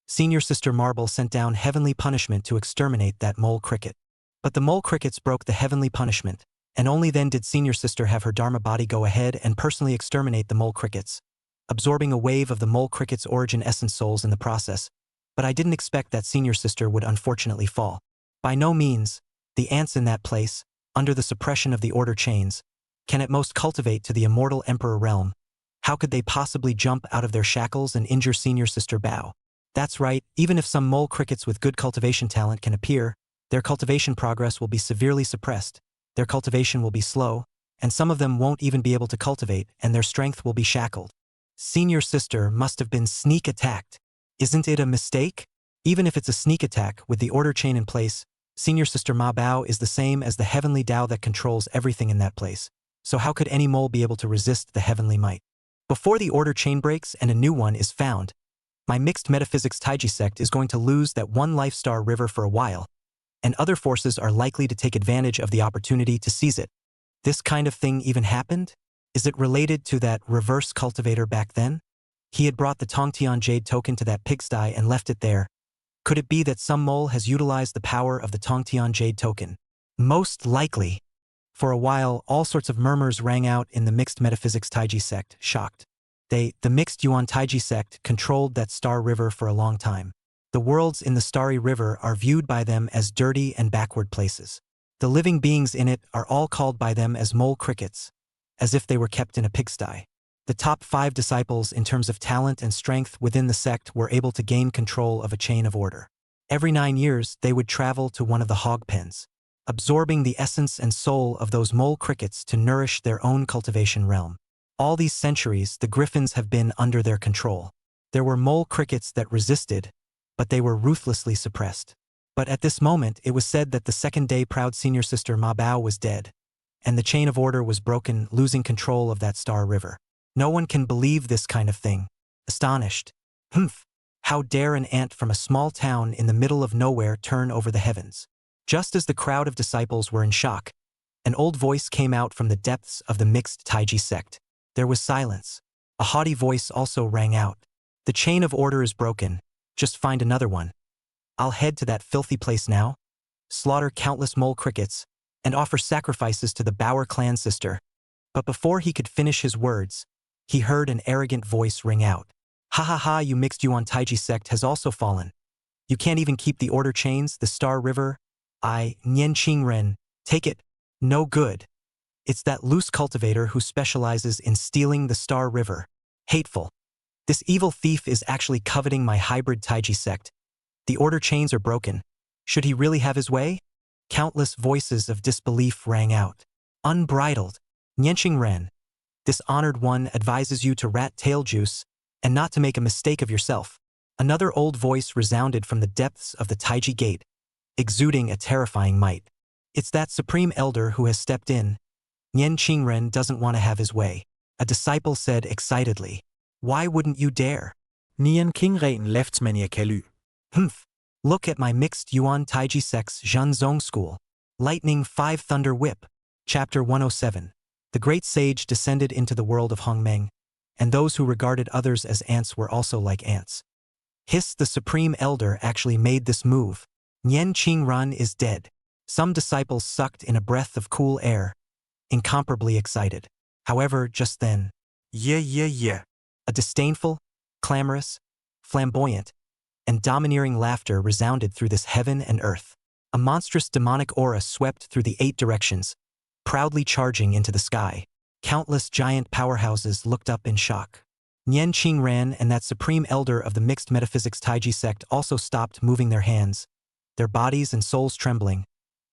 Senior Sister Marble sent down heavenly punishment to exterminate that mole cricket. But the mole crickets broke the heavenly punishment, and only then did Senior Sister have her Dharma body go ahead and personally exterminate the mole crickets, absorbing a wave of the mole cricket's origin essence souls in the process. But I didn't expect that Senior Sister would unfortunately fall. By no means, the ants in that place, under the suppression of the order chains, can at most cultivate to the immortal Emperor realm. How could they possibly jump out of their shackles and injure Senior Sister Bao? That's right, even if some mole crickets with good cultivation talent can appear, their cultivation progress will be severely suppressed, their cultivation will be slow, and some of them won't even be able to cultivate, and their strength will be shackled. Senior Sister must have been sneak attacked. Isn't it a mistake? Even if it's a sneak attack with the order chain in place, Senior Sister Ma Bao is the same as the heavenly Tao that controls everything in that place. So how could any mole be able to resist the heavenly might? Before the order chain breaks and a new one is found, my mixed metaphysics Taiji sect is going to lose that one life star river for a while, and other forces are likely to take advantage of the opportunity to seize it. This kind of thing even happened? Is it related to that reverse cultivator back then? He had brought the Tongtian Jade token to that pigsty and left it there. Could it be that some mole has utilized the power of the Tongtian Jade token? Most likely. For a while, all sorts of murmurs rang out in the mixed metaphysics Taiji sect, shocked. The mixed Yuan Taiji sect, controlled that star river for a long time. The worlds in the starry river are viewed by them as dirty and backward places. The living beings in it are all called by them as mole crickets, as if they were kept in a pigsty. The top 5 disciples in terms of talent and strength within the sect were able to gain control of a chain of order. Every 9 years, they would travel to one of the hog pens, absorbing the essence and soul of those mole crickets to nourish their own cultivation realm. All these centuries, the griffins have been under their control. There were mole crickets that resisted, but they were ruthlessly suppressed. But at this moment, it was said that the second-day proud senior sister Ma Bao was dead, and the chain of order was broken, losing control of that star river. No one can believe this kind of thing. Astonished. Humph! How dare an ant from a small town in the middle of nowhere turn over the heavens? Just as the crowd of disciples were in shock, an old voice came out from the depths of the mixed Taiji sect. There was silence. A haughty voice also rang out. The chain of order is broken. Just find another one. I'll head to that filthy place now, slaughter countless mole crickets, and offer sacrifices to the Bauer clan sister. But before he could finish his words, he heard an arrogant voice ring out. Ha ha ha, you mixed Yuan Taiji sect has also fallen. You can't even keep the order chains, the Star River. Nian Qingren, take it. No good. It's that loose cultivator who specializes in stealing the Star River. Hateful. This evil thief is actually coveting my hybrid Taiji sect. The order chains are broken. Should he really have his way? Countless voices of disbelief rang out. Unbridled. Nianqing Ren, this honored one advises you to rat tail juice and not to make a mistake of yourself. Another old voice resounded from the depths of the Taiji gate, exuding a terrifying might. It's that supreme elder who has stepped in. Nian Qingren doesn't want to have his way. A disciple said excitedly. Why wouldn't you dare? Nian Qingren left many kelu. Humph. Look at my mixed Yuan Taiji sect's Zhanzong school. Lightning 5 Thunder Whip. Chapter 107. The great sage descended into the world of Hongmeng, and those who regarded others as ants were also like ants. Hiss, the supreme elder actually made this move. Nian Qingren is dead. Some disciples sucked in a breath of cool air, incomparably excited. However, just then, Yeah. a disdainful, clamorous, flamboyant, and domineering laughter resounded through this heaven and earth. A monstrous demonic aura swept through the 8 directions, proudly charging into the sky. Countless giant powerhouses looked up in shock. Nian Qingren and that supreme elder of the mixed metaphysics Taiji sect also stopped moving their hands, their bodies and souls trembling,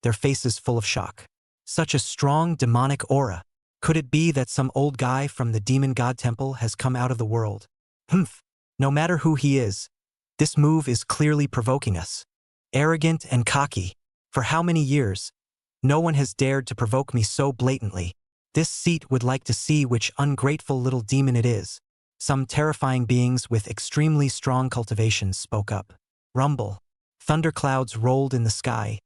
their faces full of shock. Such a strong demonic aura. Could it be that some old guy from the demon god temple has come out of the world? Humph. No matter who he is, this move is clearly provoking us. Arrogant and cocky. For how many years? No one has dared to provoke me so blatantly. This seat would like to see which ungrateful little demon it is. Some terrifying beings with extremely strong cultivations spoke up. Rumble. Thunderclouds rolled in the sky,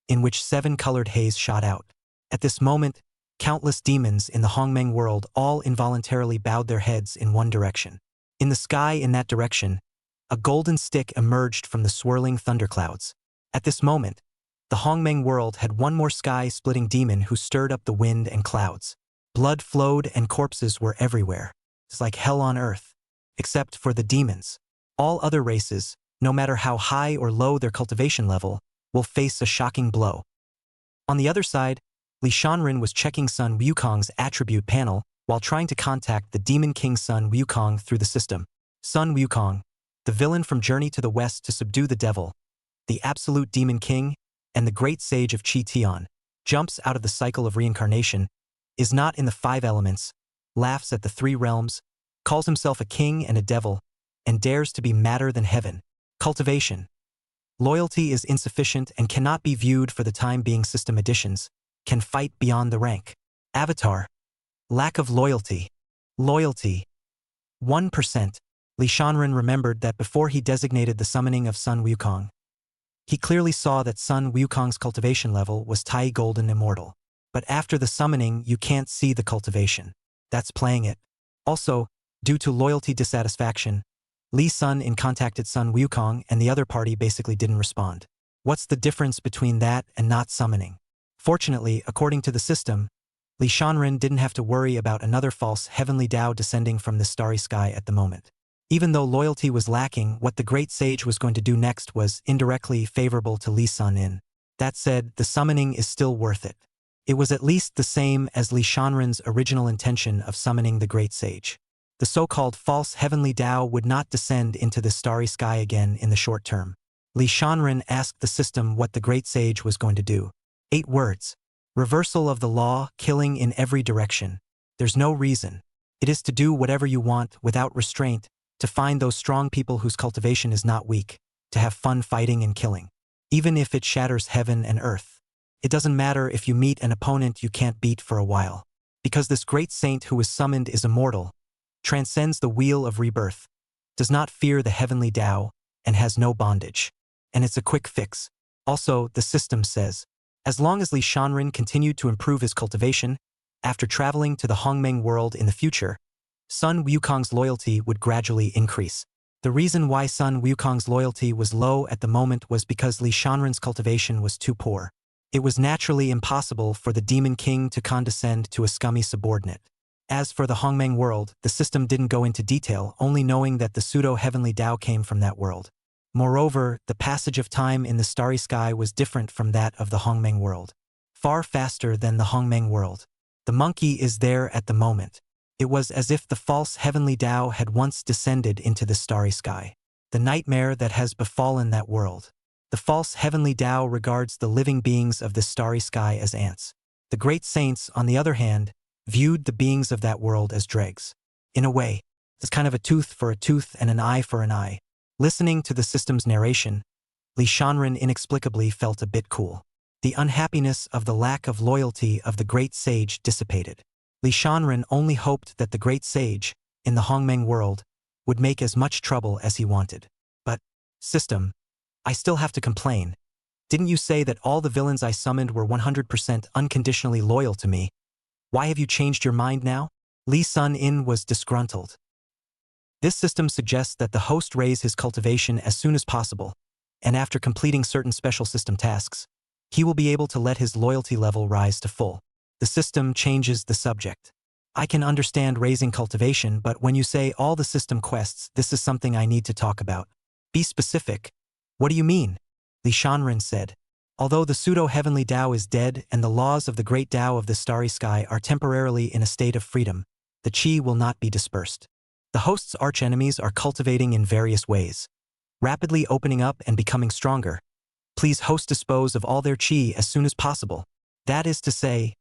in which 7-colored haze shot out. At this moment, countless demons in the Hongmeng world all involuntarily bowed their heads in one direction. In the sky in that direction, a golden stick emerged from the swirling thunderclouds. At this moment, the Hongmeng world had one more sky-splitting demon who stirred up the wind and clouds. Blood flowed and corpses were everywhere. It's like hell on earth. Except for the demons. All other races, no matter how high or low their cultivation level, will face a shocking blow. On the other side, Li Shanren was checking Sun Wukong's attribute panel while trying to contact the Demon King Sun Wukong through the system. Sun Wukong, the villain from Journey to the West to Subdue the Devil, the absolute Demon King, and the great sage of Qi Tian, jumps out of the cycle of reincarnation, is not in the 5 elements, laughs at the 3 realms, calls himself a king and a devil, and dares to be madder than heaven. Cultivation. Loyalty is insufficient and cannot be viewed for the time being. System additions can fight beyond the rank. Avatar. Lack of loyalty. Loyalty. 1%. Li Shanren remembered that before he designated the summoning of Sun Wukong, he clearly saw that Sun Wukong's cultivation level was Tai Golden Immortal. But after the summoning, you can't see the cultivation. That's playing it. Also, due to loyalty dissatisfaction, Li Sun contacted Sun Wukong and the other party basically didn't respond. What's the difference between that and not summoning? Fortunately, according to the system, Li Shanren didn't have to worry about another false heavenly Tao descending from the starry sky at the moment. Even though loyalty was lacking, what the great sage was going to do next was indirectly favorable to Li Sun. That said, the summoning is still worth it. It was at least the same as Li Shanren's original intention of summoning the great sage. The so-called false heavenly Tao would not descend into the starry sky again in the short term. Li Shanren asked the system what the great sage was going to do. 8 words. Reversal of the law, killing in every direction. There's no reason. It is to do whatever you want without restraint, to find those strong people whose cultivation is not weak, to have fun fighting and killing. Even if it shatters heaven and earth. It doesn't matter if you meet an opponent you can't beat for a while. Because this great saint who is summoned is immortal, transcends the wheel of rebirth, does not fear the heavenly Tao, and has no bondage. And it's a quick fix. Also, the system says, as long as Li Shanren continued to improve his cultivation, after traveling to the Hongmeng world in the future, Sun Wukong's loyalty would gradually increase. The reason why Sun Wukong's loyalty was low at the moment was because Li Shanren's cultivation was too poor. It was naturally impossible for the Demon King to condescend to a scummy subordinate. As for the Hongmeng world, the system didn't go into detail, only knowing that the pseudo-heavenly Tao came from that world. Moreover, the passage of time in the starry sky was different from that of the Hongmeng world. Far faster than the Hongmeng world. The monkey is there at the moment. It was as if the false heavenly Tao had once descended into the starry sky. The nightmare that has befallen that world. The false heavenly Tao regards the living beings of this starry sky as ants. The great saints, on the other hand, viewed the beings of that world as dregs. In a way, it's kind of a tooth for a tooth and an eye for an eye. Listening to the system's narration, Li Shanren inexplicably felt a bit cool. The unhappiness of the lack of loyalty of the great sage dissipated. Li Shanren only hoped that the great sage, in the Hongmeng world, would make as much trouble as he wanted. But, system, I still have to complain. Didn't you say that all the villains I summoned were 100% unconditionally loyal to me? Why have you changed your mind now? Li Sun was disgruntled. This system suggests that the host raise his cultivation as soon as possible, and after completing certain special system tasks, he will be able to let his loyalty level rise to full. The system changes the subject. I can understand raising cultivation, but when you say all the system quests, this is something I need to talk about. Be specific. What do you mean? Li Shanren said. Although the pseudo-heavenly Tao is dead and the laws of the great Tao of the starry sky are temporarily in a state of freedom, the qi will not be dispersed. The host's archenemies are cultivating in various ways, rapidly opening up and becoming stronger. Please host dispose of all their qi as soon as possible. That is to say,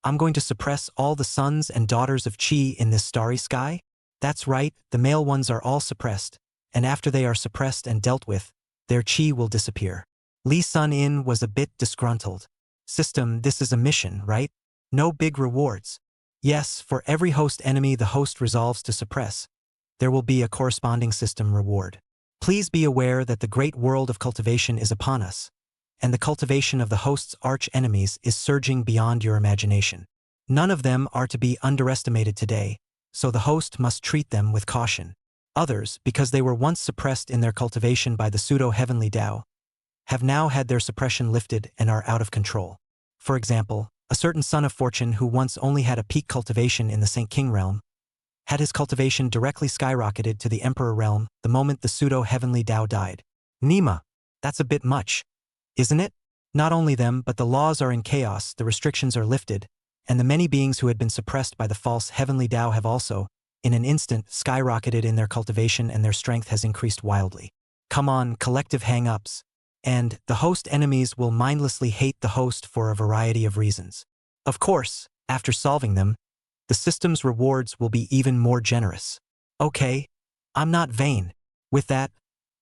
I'm going to suppress all the sons and daughters of qi in this starry sky? That's right, the male ones are all suppressed, and after they are suppressed and dealt with, their qi will disappear. Li Sun was a bit disgruntled. System, this is a mission, right? No big rewards. Yes, for every host enemy the host resolves to suppress, there will be a corresponding system reward. Please be aware that the great world of cultivation is upon us, and the cultivation of the host's arch-enemies is surging beyond your imagination. None of them are to be underestimated today, so the host must treat them with caution. Others, because they were once suppressed in their cultivation by the pseudo-heavenly Tao, have now had their suppression lifted and are out of control. For example, a certain son of fortune who once only had a peak cultivation in the Saint King realm, had his cultivation directly skyrocketed to the Emperor realm the moment the pseudo-heavenly Tao died. Nima, that's a bit much, isn't it? Not only them, but the laws are in chaos, the restrictions are lifted, and the many beings who had been suppressed by the false heavenly Tao have also, in an instant, skyrocketed in their cultivation and their strength has increased wildly. Come on, collective hang-ups. And the host enemies will mindlessly hate the host for a variety of reasons. Of course, after solving them, the system's rewards will be even more generous. Okay, I'm not vain. With that,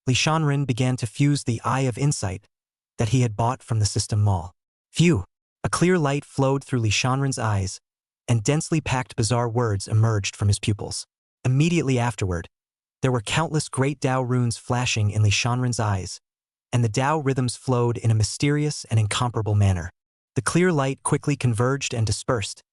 Li Shanren began to fuse the Eye of Insight that he had bought from the System Mall. Phew! A clear light flowed through Li Shanren's eyes, and densely packed bizarre words emerged from his pupils. Immediately afterward, there were countless great Tao runes flashing in Li Shanren's eyes, and the Tao rhythms flowed in a mysterious and incomparable manner. The clear light quickly converged and dispersed,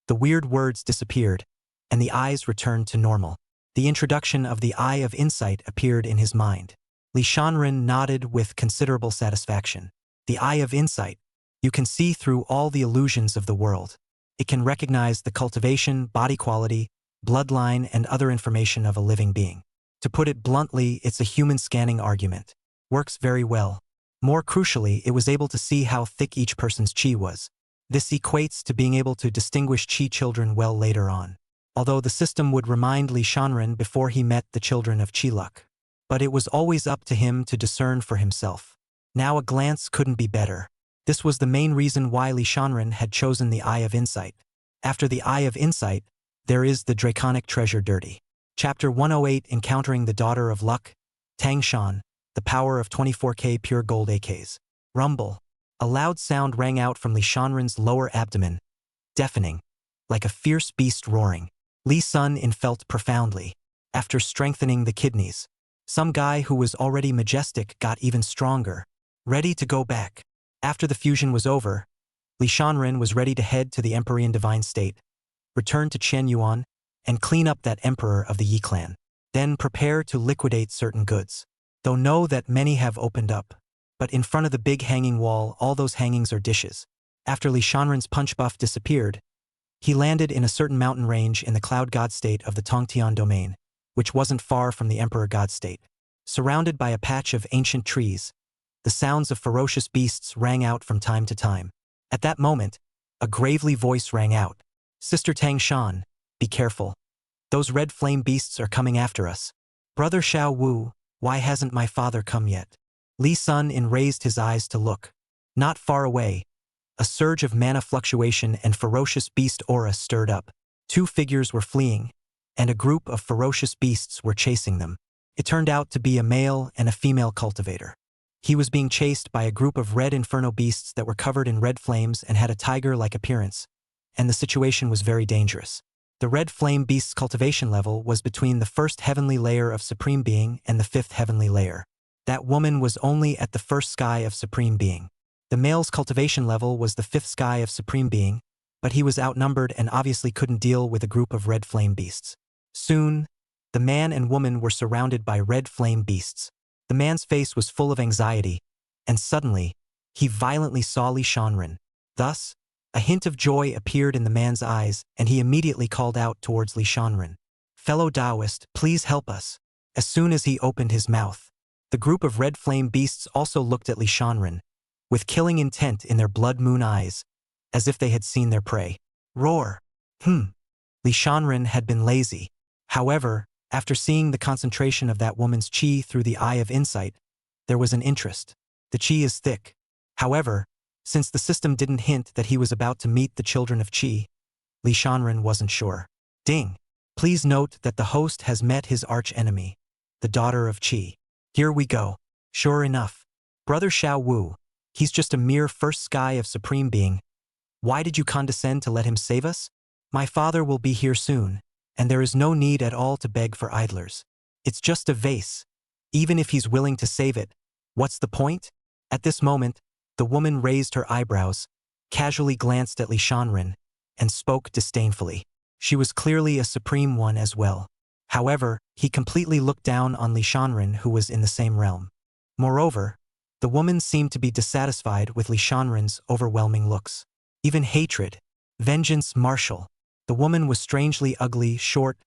the weird words disappeared, and the eyes returned to normal. The introduction of the Eye of Insight appeared in his mind. Li Shanren nodded with considerable satisfaction. The Eye of Insight. You can see through all the illusions of the world. It can recognize the cultivation, body quality, bloodline, and other information of a living being. To put it bluntly, it's a human scanning argument. Works very well. More crucially, it was able to see how thick each person's chi was. This equates to being able to distinguish chi children well later on. Although the system would remind Li Shanren before he met the children of Chi luck. But it was always up to him to discern for himself. Now a glance couldn't be better. This was the main reason why Li Shanren had chosen the Eye of Insight. After the Eye of Insight, there is the Draconic Treasure Dirty. Chapter 108 Encountering the Daughter of Luck, Tang Shan, the power of 24K pure gold AKs. Rumble. A loud sound rang out from Li Shanren's lower abdomen, deafening, like a fierce beast roaring. Li Sun felt profoundly. After strengthening the kidneys, some guy who was already majestic got even stronger, ready to go back. After the fusion was over, Li Shanren was ready to head to the Empyrean Divine State, return to Chen Yuan, and clean up that emperor of the Yi clan. Then prepare to liquidate certain goods. Though know that many have opened up. But in front of the big hanging wall, all those hangings are dishes. After Li Shanren's punch buff disappeared, he landed in a certain mountain range in the Cloud God State of the Tongtian domain, which wasn't far from the Emperor God State. Surrounded by a patch of ancient trees, the sounds of ferocious beasts rang out from time to time. At that moment, a gravely voice rang out. Sister Tang Shan, be careful. Those red flame beasts are coming after us. Brother Xiao Wu, why hasn't my father come yet? Li Sun raised his eyes to look. Not far away, a surge of mana fluctuation and ferocious beast aura stirred up. Two figures were fleeing, and a group of ferocious beasts were chasing them. It turned out to be a male and a female cultivator. He was being chased by a group of red inferno beasts that were covered in red flames and had a tiger-like appearance, and the situation was very dangerous. The red flame beast's cultivation level was between the first heavenly layer of Supreme Being and the fifth heavenly layer. That woman was only at the first sky of Supreme Being. The male's cultivation level was the fifth sky of Supreme Being, but he was outnumbered and obviously couldn't deal with a group of red flame beasts. Soon, the man and woman were surrounded by red flame beasts. The man's face was full of anxiety, and suddenly, he violently saw Li Shanren. Thus, a hint of joy appeared in the man's eyes, and he immediately called out towards Li Shanren. Fellow Taoist, please help us. As soon as he opened his mouth, the group of red flame beasts also looked at Li Shanren, with killing intent in their blood moon eyes, as if they had seen their prey. Roar! Li Shanren had been lazy. However, after seeing the concentration of that woman's chi through the Eye of Insight, there was an interest. The chi is thick. However, since the system didn't hint that he was about to meet the children of Chi, Li Shanren wasn't sure. Ding! Please note that the host has met his arch-enemy, the daughter of Chi. Here we go. Sure enough. Brother Xiao Wu, he's just a mere first sky of Supreme Being. Why did you condescend to let him save us? My father will be here soon, and there is no need at all to beg for idlers. It's just a vase. Even if he's willing to save it, what's the point? At this moment, the woman raised her eyebrows, casually glanced at Li Shanren, and spoke disdainfully. She was clearly a supreme one as well. However, he completely looked down on Li Shanren, who was in the same realm. Moreover, the woman seemed to be dissatisfied with Li Shanren's overwhelming looks. Even hatred, vengeance martial. The woman was strangely ugly, short,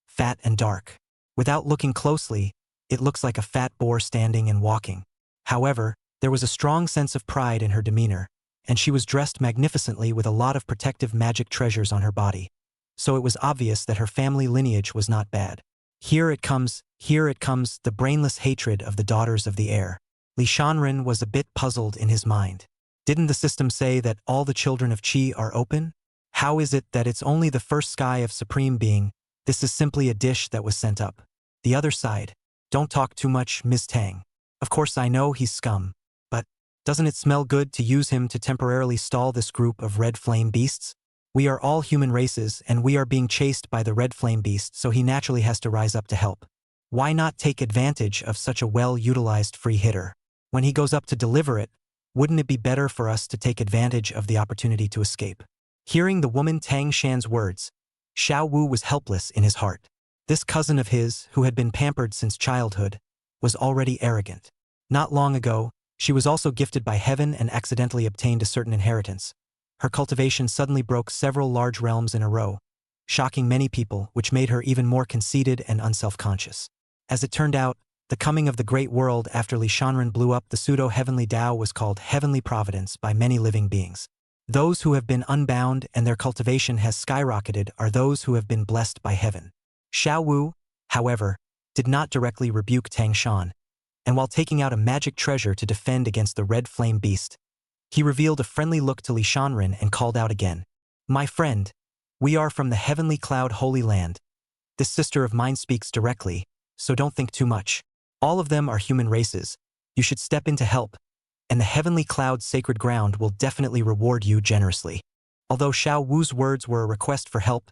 fat and dark. Without looking closely, it looks like a fat boar standing and walking. However, there was a strong sense of pride in her demeanor, and she was dressed magnificently with a lot of protective magic treasures on her body. So it was obvious that her family lineage was not bad. Here it comes, the brainless hatred of the daughters of the air. Li Shanren was a bit puzzled in his mind. Didn't the system say that all the children of Qi are open? How is it that it's only the first sky of Supreme Being? This is simply a dish that was sent up. The other side. Don't talk too much, Ms. Tang. Of course I know he's scum, but doesn't it smell good to use him to temporarily stall this group of red flame beasts? We are all human races and we are being chased by the red flame beast, so he naturally has to rise up to help. Why not take advantage of such a well-utilized free hitter? When he goes up to deliver it, wouldn't it be better for us to take advantage of the opportunity to escape? Hearing the woman Tang Shan's words, Xiao Wu was helpless in his heart. This cousin of his, who had been pampered since childhood, was already arrogant. Not long ago, she was also gifted by heaven and accidentally obtained a certain inheritance. Her cultivation suddenly broke several large realms in a row, shocking many people, which made her even more conceited and unself-conscious. As it turned out, the coming of the great world after Li Shanren blew up the pseudo-heavenly Tao was called heavenly providence by many living beings. Those who have been unbound and their cultivation has skyrocketed are those who have been blessed by heaven. Xiao Wu, however, did not directly rebuke Tang Shan, and while taking out a magic treasure to defend against the red flame beast, he revealed a friendly look to Li Shanren and called out again, "My friend, we are from the heavenly cloud holy land. This sister of mine speaks directly, so don't think too much. All of them are human races. You should step in to help, and the heavenly cloud sacred ground will definitely reward you generously." Although Xiao Wu's words were a request for help,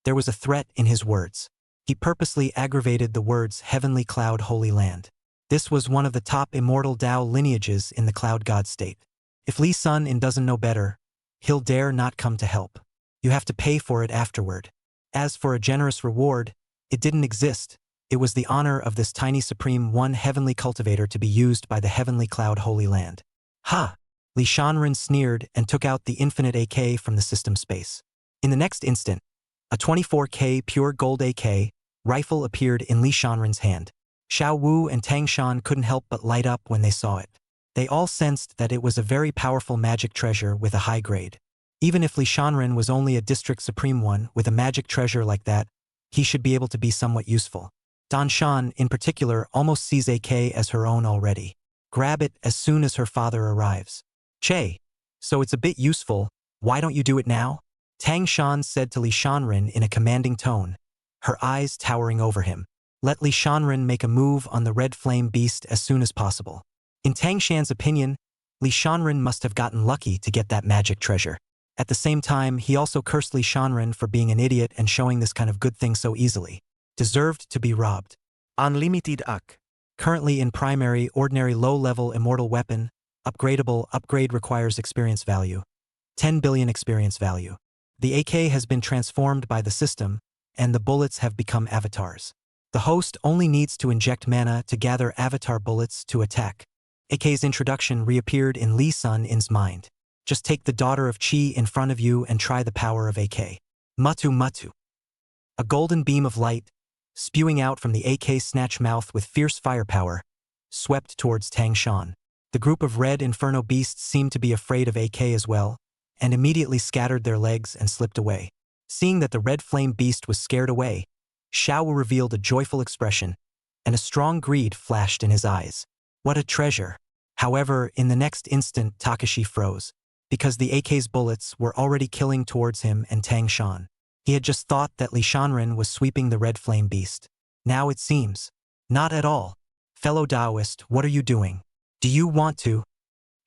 there was a threat in his words. He purposely aggravated the words heavenly cloud holy land. This was one of the top immortal Tao lineages in the cloud god state. If Li Sun doesn't know better, he'll dare not come to help. You have to pay for it afterward. As for a generous reward, it didn't exist. It was the honor of this tiny supreme one heavenly cultivator to be used by the heavenly cloud holy land. Ha! Li Shanren sneered and took out the infinite AK from the system space. In the next instant, a 24K pure gold AK rifle appeared in Li Shanren's hand. Xiao Wu and Tang Shan couldn't help but light up when they saw it. They all sensed that it was a very powerful magic treasure with a high grade. Even if Li Shanren was only a district supreme one with a magic treasure like that, he should be able to be somewhat useful. Dan Shan, in particular, almost sees AK as her own already. Grab it as soon as her father arrives. Che, so it's a bit useful, why don't you do it now? Tang Shan said to Li Shanren in a commanding tone, her eyes towering over him. Let Li Shanren make a move on the red flame beast as soon as possible. In Tang Shan's opinion, Li Shanren must have gotten lucky to get that magic treasure. At the same time, he also cursed Li Shanren for being an idiot and showing this kind of good thing so easily. Deserved to be robbed. Unlimited AK. Currently in primary, ordinary low-level immortal weapon, upgradable, upgrade requires experience value. 10 billion experience value. The AK has been transformed by the system, and the bullets have become avatars. The host only needs to inject mana to gather avatar bullets to attack. AK's introduction reappeared in Li Sun's mind. Just take the daughter of Qi in front of you and try the power of AK. Matu Matu. A golden beam of light, spewing out from the AK snatch mouth with fierce firepower, swept towards Tang Shan. The group of red inferno beasts seemed to be afraid of AK as well, and immediately scattered their legs and slipped away. Seeing that the red flame beast was scared away, Xiao Wu revealed a joyful expression, and a strong greed flashed in his eyes. What a treasure! However, in the next instant Takashi froze, because the AK's bullets were already killing towards him and Tang Shan. He had just thought that Li Shanren was sweeping the red flame beast. Now it seems. Not at all. Fellow Taoist, what are you doing? Do you want to?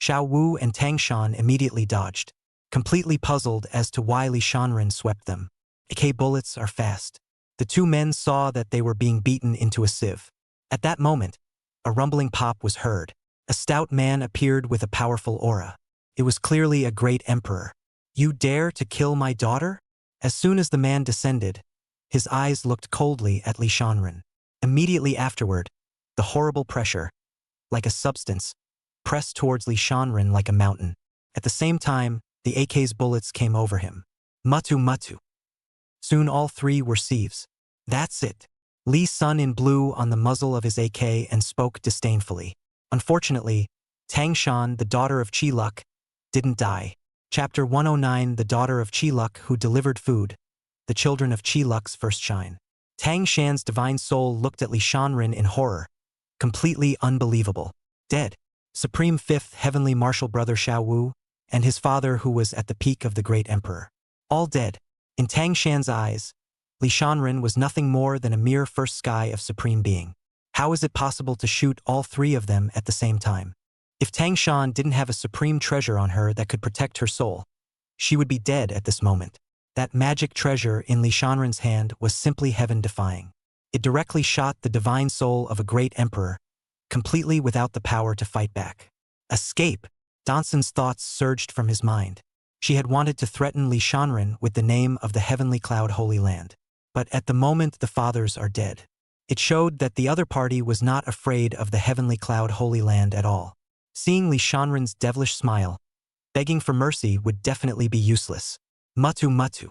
Xiao Wu and Tang Shan immediately dodged, completely puzzled as to why Li Shanren swept them. AK bullets are fast. The two men saw that they were being beaten into a sieve. At that moment, a rumbling pop was heard. A stout man appeared with a powerful aura. It was clearly a great emperor. You dare to kill my daughter? As soon as the man descended, his eyes looked coldly at Li Shanren. Immediately afterward, the horrible pressure, like a substance, pressed towards Li Shanren like a mountain. At the same time, the AK's bullets came over him. Matu Matu. Soon all three were sieves. That's it. Li Sun blew on the muzzle of his AK and spoke disdainfully. Unfortunately, Tang Shan, the daughter of Qi Luck, didn't die. Chapter 109, the daughter of Qi Luck who delivered food, the children of Qi Luck's first shine. Tang Shan's divine soul looked at Li Shanren in horror. Completely unbelievable. Dead. Supreme Fifth Heavenly Martial Brother Xiao Wu, and his father who was at the peak of the great emperor. All dead. In Tang Shan's eyes, Li Shanren was nothing more than a mere first sky of supreme being. How is it possible to shoot all three of them at the same time? If Tang Shan didn't have a supreme treasure on her that could protect her soul, she would be dead at this moment. That magic treasure in Li Shanren's hand was simply heaven-defying. It directly shot the divine soul of a great emperor, completely without the power to fight back. Escape! Donson's thoughts surged from his mind. She had wanted to threaten Li Shanren with the name of the Heavenly Cloud Holy Land. But at the moment the fathers are dead. It showed that the other party was not afraid of the Heavenly Cloud Holy Land at all. Seeing Li Shanren's devilish smile, begging for mercy would definitely be useless. Mutu mutu.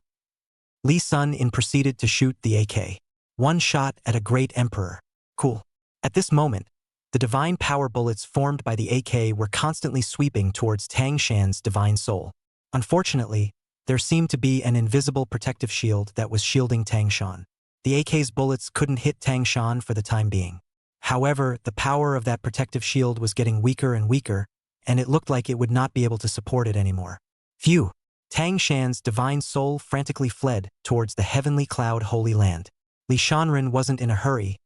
Li Sun proceeded to shoot the AK. One shot at a great emperor. Cool. At this moment, the divine power bullets formed by the AK were constantly sweeping towards Tang Shan's divine soul. Unfortunately, there seemed to be an invisible protective shield that was shielding Tang Shan. The AK's bullets couldn't hit Tang Shan for the time being. However, the power of that protective shield was getting weaker and weaker, and it looked like it would not be able to support it anymore. Phew! Tang Shan's divine soul frantically fled towards the Heavenly Cloud Holy Land. Li Shanren wasn't in a hurry.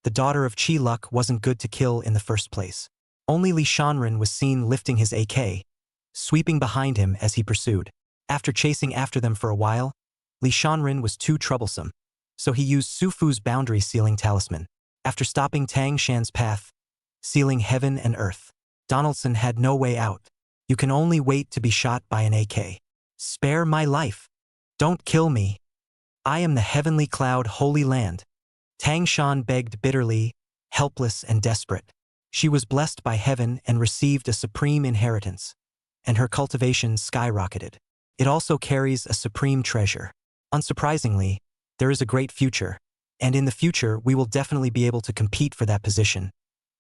The daughter of Qi Luck wasn't good to kill in the first place. Only Li Shanren was seen lifting his AK, sweeping behind him as he pursued. After chasing after them for a while, Li Shanren was too troublesome, so he used Su Fu's boundary sealing talisman. After stopping Tang Shan's path, sealing heaven and earth, Donaldson had no way out. You can only wait to be shot by an AK. Spare my life. Don't kill me. I am the Heavenly Cloud Holy Land. Tang Shan begged bitterly, helpless and desperate. She was blessed by heaven and received a supreme inheritance, and her cultivation skyrocketed. It also carries a supreme treasure. Unsurprisingly, there is a great future, and in the future we will definitely be able to compete for that position,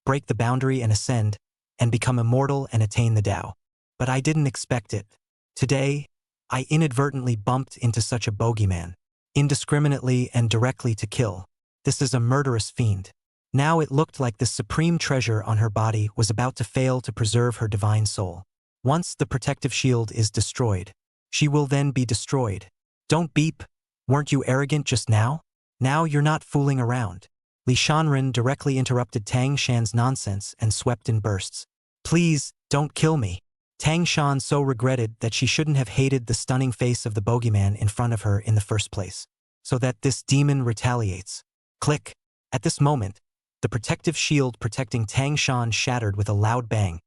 break the boundary and ascend, and become immortal and attain the Tao. But I didn't expect it. Today, I inadvertently bumped into such a bogeyman, indiscriminately and directly to kill. This is a murderous fiend. Now it looked like the supreme treasure on her body was about to fail to preserve her divine soul. Once the protective shield is destroyed, she will then be destroyed. Don't beep. Weren't you arrogant just now? Now you're not fooling around. Li Shanren directly interrupted Tang Shan's nonsense and swept in bursts. Please, don't kill me. Tang Shan so regretted that she shouldn't have hated the stunning face of the bogeyman in front of her in the first place, so that this demon retaliates. Click. At this moment, the protective shield protecting Tang Shan shattered with a loud bang,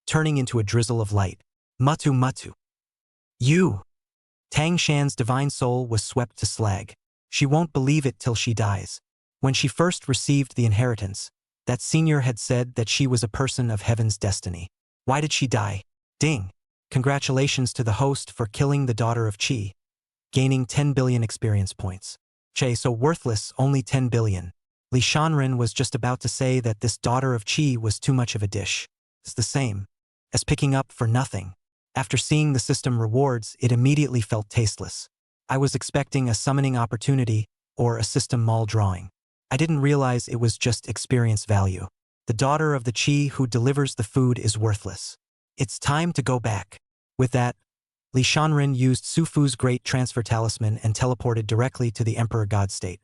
turning into a drizzle of light. Mutu mutu. You! Tang Shan's divine soul was swept to slag. She won't believe it till she dies. When she first received the inheritance, that senior had said that she was a person of heaven's destiny. Why did she die? Ding! Congratulations to the host for killing the daughter of Qi, gaining 10 billion experience points. Che so worthless, only 10 billion. Li Shanren was just about to say that this daughter of Qi was too much of a dish. It's the same as picking up for nothing. After seeing the system rewards, it immediately felt tasteless. I was expecting a summoning opportunity or a system mall drawing. I didn't realize it was just experience value. The daughter of the Qi who delivers the food is worthless. It's time to go back. With that, Li Shanren used Su Fu's great transfer talisman and teleported directly to the Emperor God state.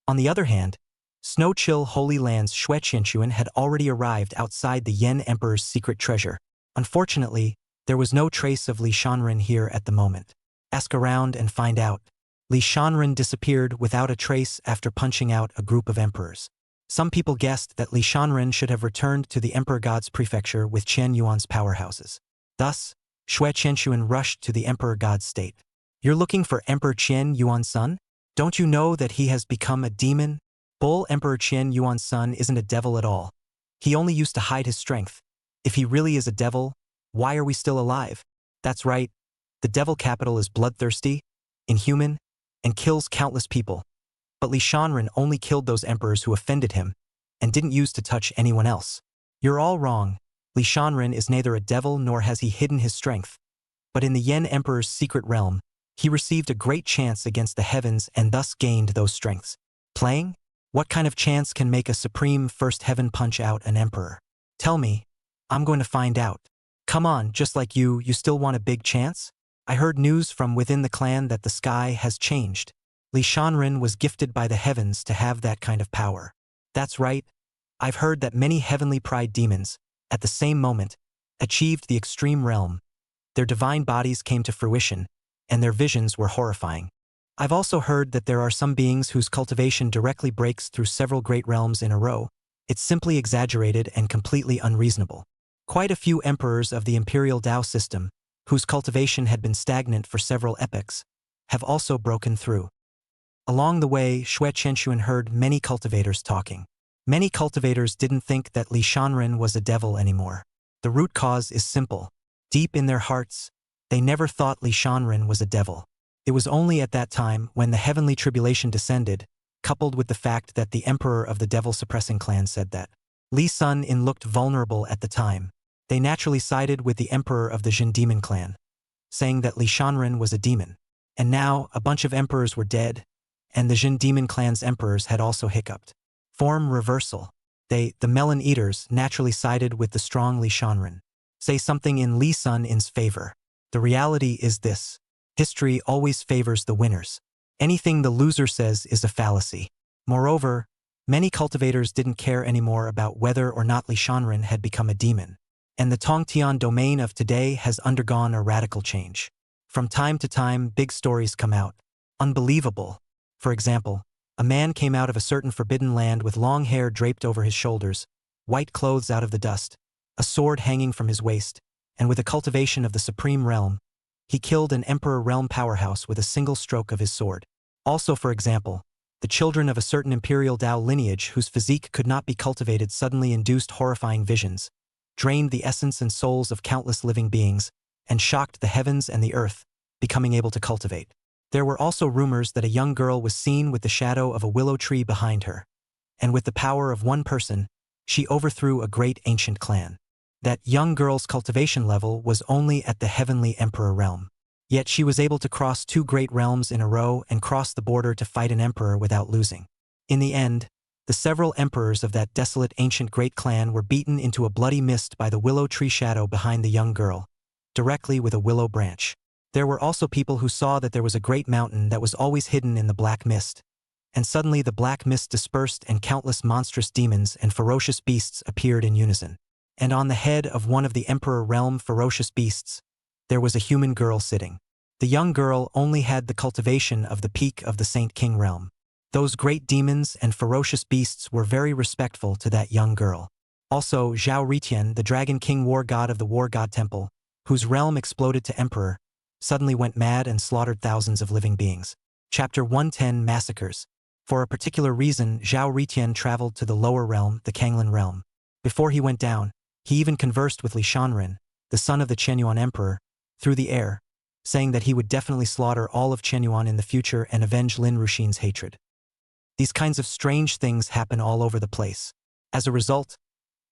On the other hand, Snow Chill Holy Land's Xue Qianxuan had already arrived outside the Yen Emperor's secret treasure. Unfortunately, there was no trace of Li Shanren here at the moment. Ask around and find out. Li Shanren disappeared without a trace after punching out a group of emperors. Some people guessed that Li Shanren should have returned to the Emperor God's prefecture with Qian Yuan's powerhouses. Thus, Xue Qianxuan rushed to the Emperor God's state. You're looking for Emperor Qian Yuan's son? Don't you know that he has become a demon? Bull Emperor Qian Yuan's son isn't a devil at all. He only used to hide his strength. If he really is a devil, why are we still alive? That's right. The devil capital is bloodthirsty, inhuman, and kills countless people. But Li Shanren only killed those emperors who offended him and didn't use to touch anyone else. You're all wrong. Li Shanren is neither a devil nor has he hidden his strength. But in the Yen Emperor's secret realm, he received a great chance against the heavens and thus gained those strengths. Playing? What kind of chance can make a supreme first heaven punch out an emperor? Tell me. I'm going to find out. Come on, just like you still want a big chance? I heard news from within the clan that the sky has changed. Li Shanren was gifted by the heavens to have that kind of power. That's right, I've heard that many heavenly pride demons, at the same moment, achieved the extreme realm. Their divine bodies came to fruition, and their visions were horrifying. I've also heard that there are some beings whose cultivation directly breaks through several great realms in a row. It's simply exaggerated and completely unreasonable. Quite a few emperors of the imperial Tao system, whose cultivation had been stagnant for several epochs, have also broken through. Along the way, Xue Qianxuan heard many cultivators talking. Many cultivators didn't think that Li Shanren was a devil anymore. The root cause is simple. Deep in their hearts, they never thought Li Shanren was a devil. It was only at that time when the heavenly tribulation descended, coupled with the fact that the emperor of the devil-suppressing clan said that Li Sun-in looked vulnerable at the time, they naturally sided with the emperor of the Jin demon clan, saying that Li Shanren was a demon. And now, a bunch of emperors were dead, and the Jin demon clan's emperors had also hiccuped. Form reversal. They, the melon eaters, naturally sided with the strong Li Shanren. Say something in Li Sun-in's favor. The reality is this. History always favors the winners. Anything the loser says is a fallacy. Moreover, many cultivators didn't care anymore about whether or not Li Shanren had become a demon. And the Tongtian domain of today has undergone a radical change. From time to time, big stories come out. Unbelievable. For example, a man came out of a certain forbidden land with long hair draped over his shoulders, white clothes out of the dust, a sword hanging from his waist, and with a cultivation of the supreme realm, he killed an emperor realm powerhouse with a single stroke of his sword. Also, for example, the children of a certain imperial Tao lineage whose physique could not be cultivated suddenly induced horrifying visions, drained the essence and souls of countless living beings, and shocked the heavens and the earth, becoming able to cultivate. There were also rumors that a young girl was seen with the shadow of a willow tree behind her, and with the power of one person, she overthrew a great ancient clan. That young girl's cultivation level was only at the heavenly emperor realm. Yet she was able to cross 2 great realms in a row and cross the border to fight an emperor without losing. In the end, the several emperors of that desolate ancient great clan were beaten into a bloody mist by the willow tree shadow behind the young girl, directly with a willow branch. There were also people who saw that there was a great mountain that was always hidden in the black mist. And suddenly the black mist dispersed and countless monstrous demons and ferocious beasts appeared in unison. And on the head of one of the emperor realm ferocious beasts, there was a human girl sitting. The young girl only had the cultivation of the peak of the Saint King realm. Those great demons and ferocious beasts were very respectful to that young girl. Also, Zhao Ritian, the Dragon King war god of the War God Temple, whose realm exploded to emperor, suddenly went mad and slaughtered thousands of living beings. Chapter 110 Massacres. For a particular reason, Zhao Ritian traveled to the lower realm, the Kanglan realm. Before he went down, he even conversed with Li Shanren, the son of the Qianyuan emperor, through the air, saying that he would definitely slaughter all of Qianyuan in the future and avenge Lin Ruxin's hatred. These kinds of strange things happen all over the place. As a result,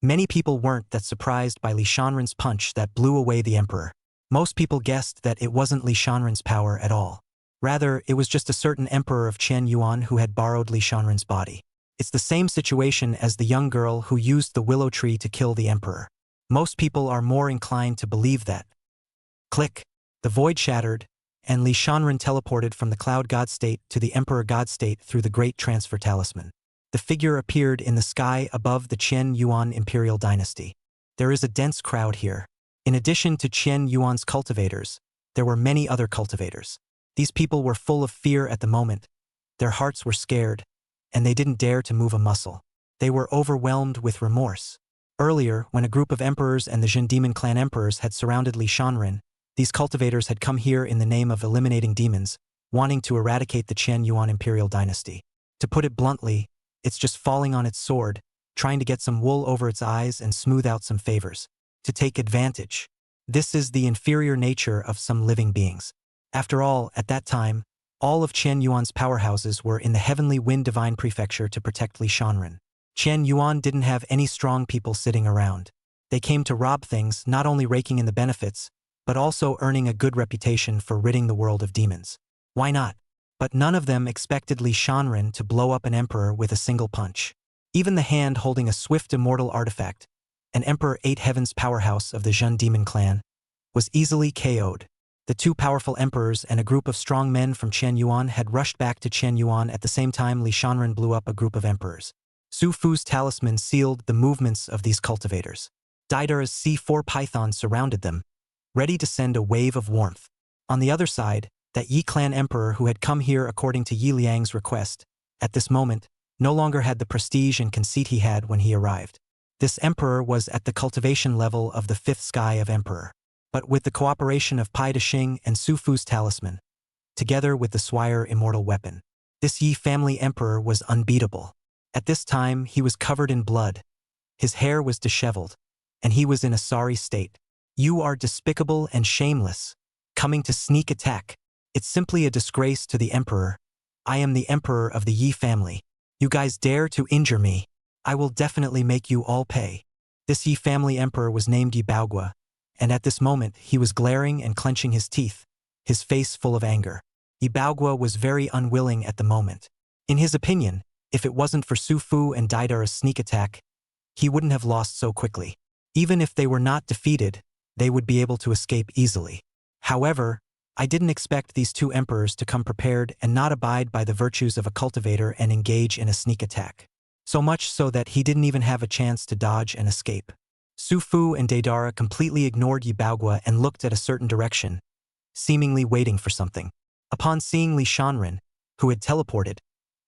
many people weren't that surprised by Li Shanren's punch that blew away the emperor. Most people guessed that it wasn't Li Shanren's power at all. Rather, it was just a certain emperor of Qianyuan who had borrowed Li Shanren's body. It's the same situation as the young girl who used the willow tree to kill the emperor. Most people are more inclined to believe that. Click. The void shattered, and Li Shanren teleported from the cloud god state to the emperor god state through the great transfer talisman. The figure appeared in the sky above the Qian Yuan imperial dynasty. There is a dense crowd here. In addition to Qian Yuan's cultivators, there were many other cultivators. These people were full of fear at the moment. Their hearts were scared, and they didn't dare to move a muscle. They were overwhelmed with remorse. Earlier, when a group of emperors and the Jin demon clan emperors had surrounded Li Shanren, these cultivators had come here in the name of eliminating demons, wanting to eradicate the Qian Yuan imperial dynasty. To put it bluntly, it's just falling on its sword, trying to get some wool over its eyes and smooth out some favors. To take advantage. This is the inferior nature of some living beings. After all, at that time, all of Qian Yuan's powerhouses were in the Heavenly Wind Divine Prefecture to protect Li Shanren. Qian Yuan didn't have any strong people sitting around. They came to rob things, not only raking in the benefits, but also earning a good reputation for ridding the world of demons. Why not? But none of them expected Li Shanren to blow up an emperor with a single punch. Even the hand holding a swift immortal artifact, an Emperor Eight Heavens powerhouse of the Jin demon clan, was easily KO'd. The 2 powerful emperors and a group of strong men from Qianyuan had rushed back to Qianyuan at the same time Li Shanren blew up a group of emperors. Su Fu's talisman sealed the movements of these cultivators. Daidara's C4 python surrounded them, ready to send a wave of warmth. On the other side, that Yi clan emperor who had come here according to Yi Liang's request, at this moment, no longer had the prestige and conceit he had when he arrived. This emperor was at the cultivation level of the fifth sky of emperor. But with the cooperation of Pai Dexing and Su Fu's talisman, together with the Swire immortal weapon, this Yi family emperor was unbeatable. At this time, he was covered in blood. His hair was disheveled, and he was in a sorry state. You are despicable and shameless, coming to sneak attack. It's simply a disgrace to the emperor. I am the emperor of the Yi family. You guys dare to injure me. I will definitely make you all pay. This Yi family emperor was named Yi Baogua, and at this moment he was glaring and clenching his teeth, his face full of anger. Yi Baogua was very unwilling at the moment. In his opinion, if it wasn't for Su Fu and Daidara's sneak attack, he wouldn't have lost so quickly. Even if they were not defeated, they would be able to escape easily. However, I didn't expect these two emperors to come prepared and not abide by the virtues of a cultivator and engage in a sneak attack. So much so that he didn't even have a chance to dodge and escape. Su Fu and Daidara completely ignored Yi Baogua and looked at a certain direction, seemingly waiting for something. Upon seeing Li Shanren, who had teleported,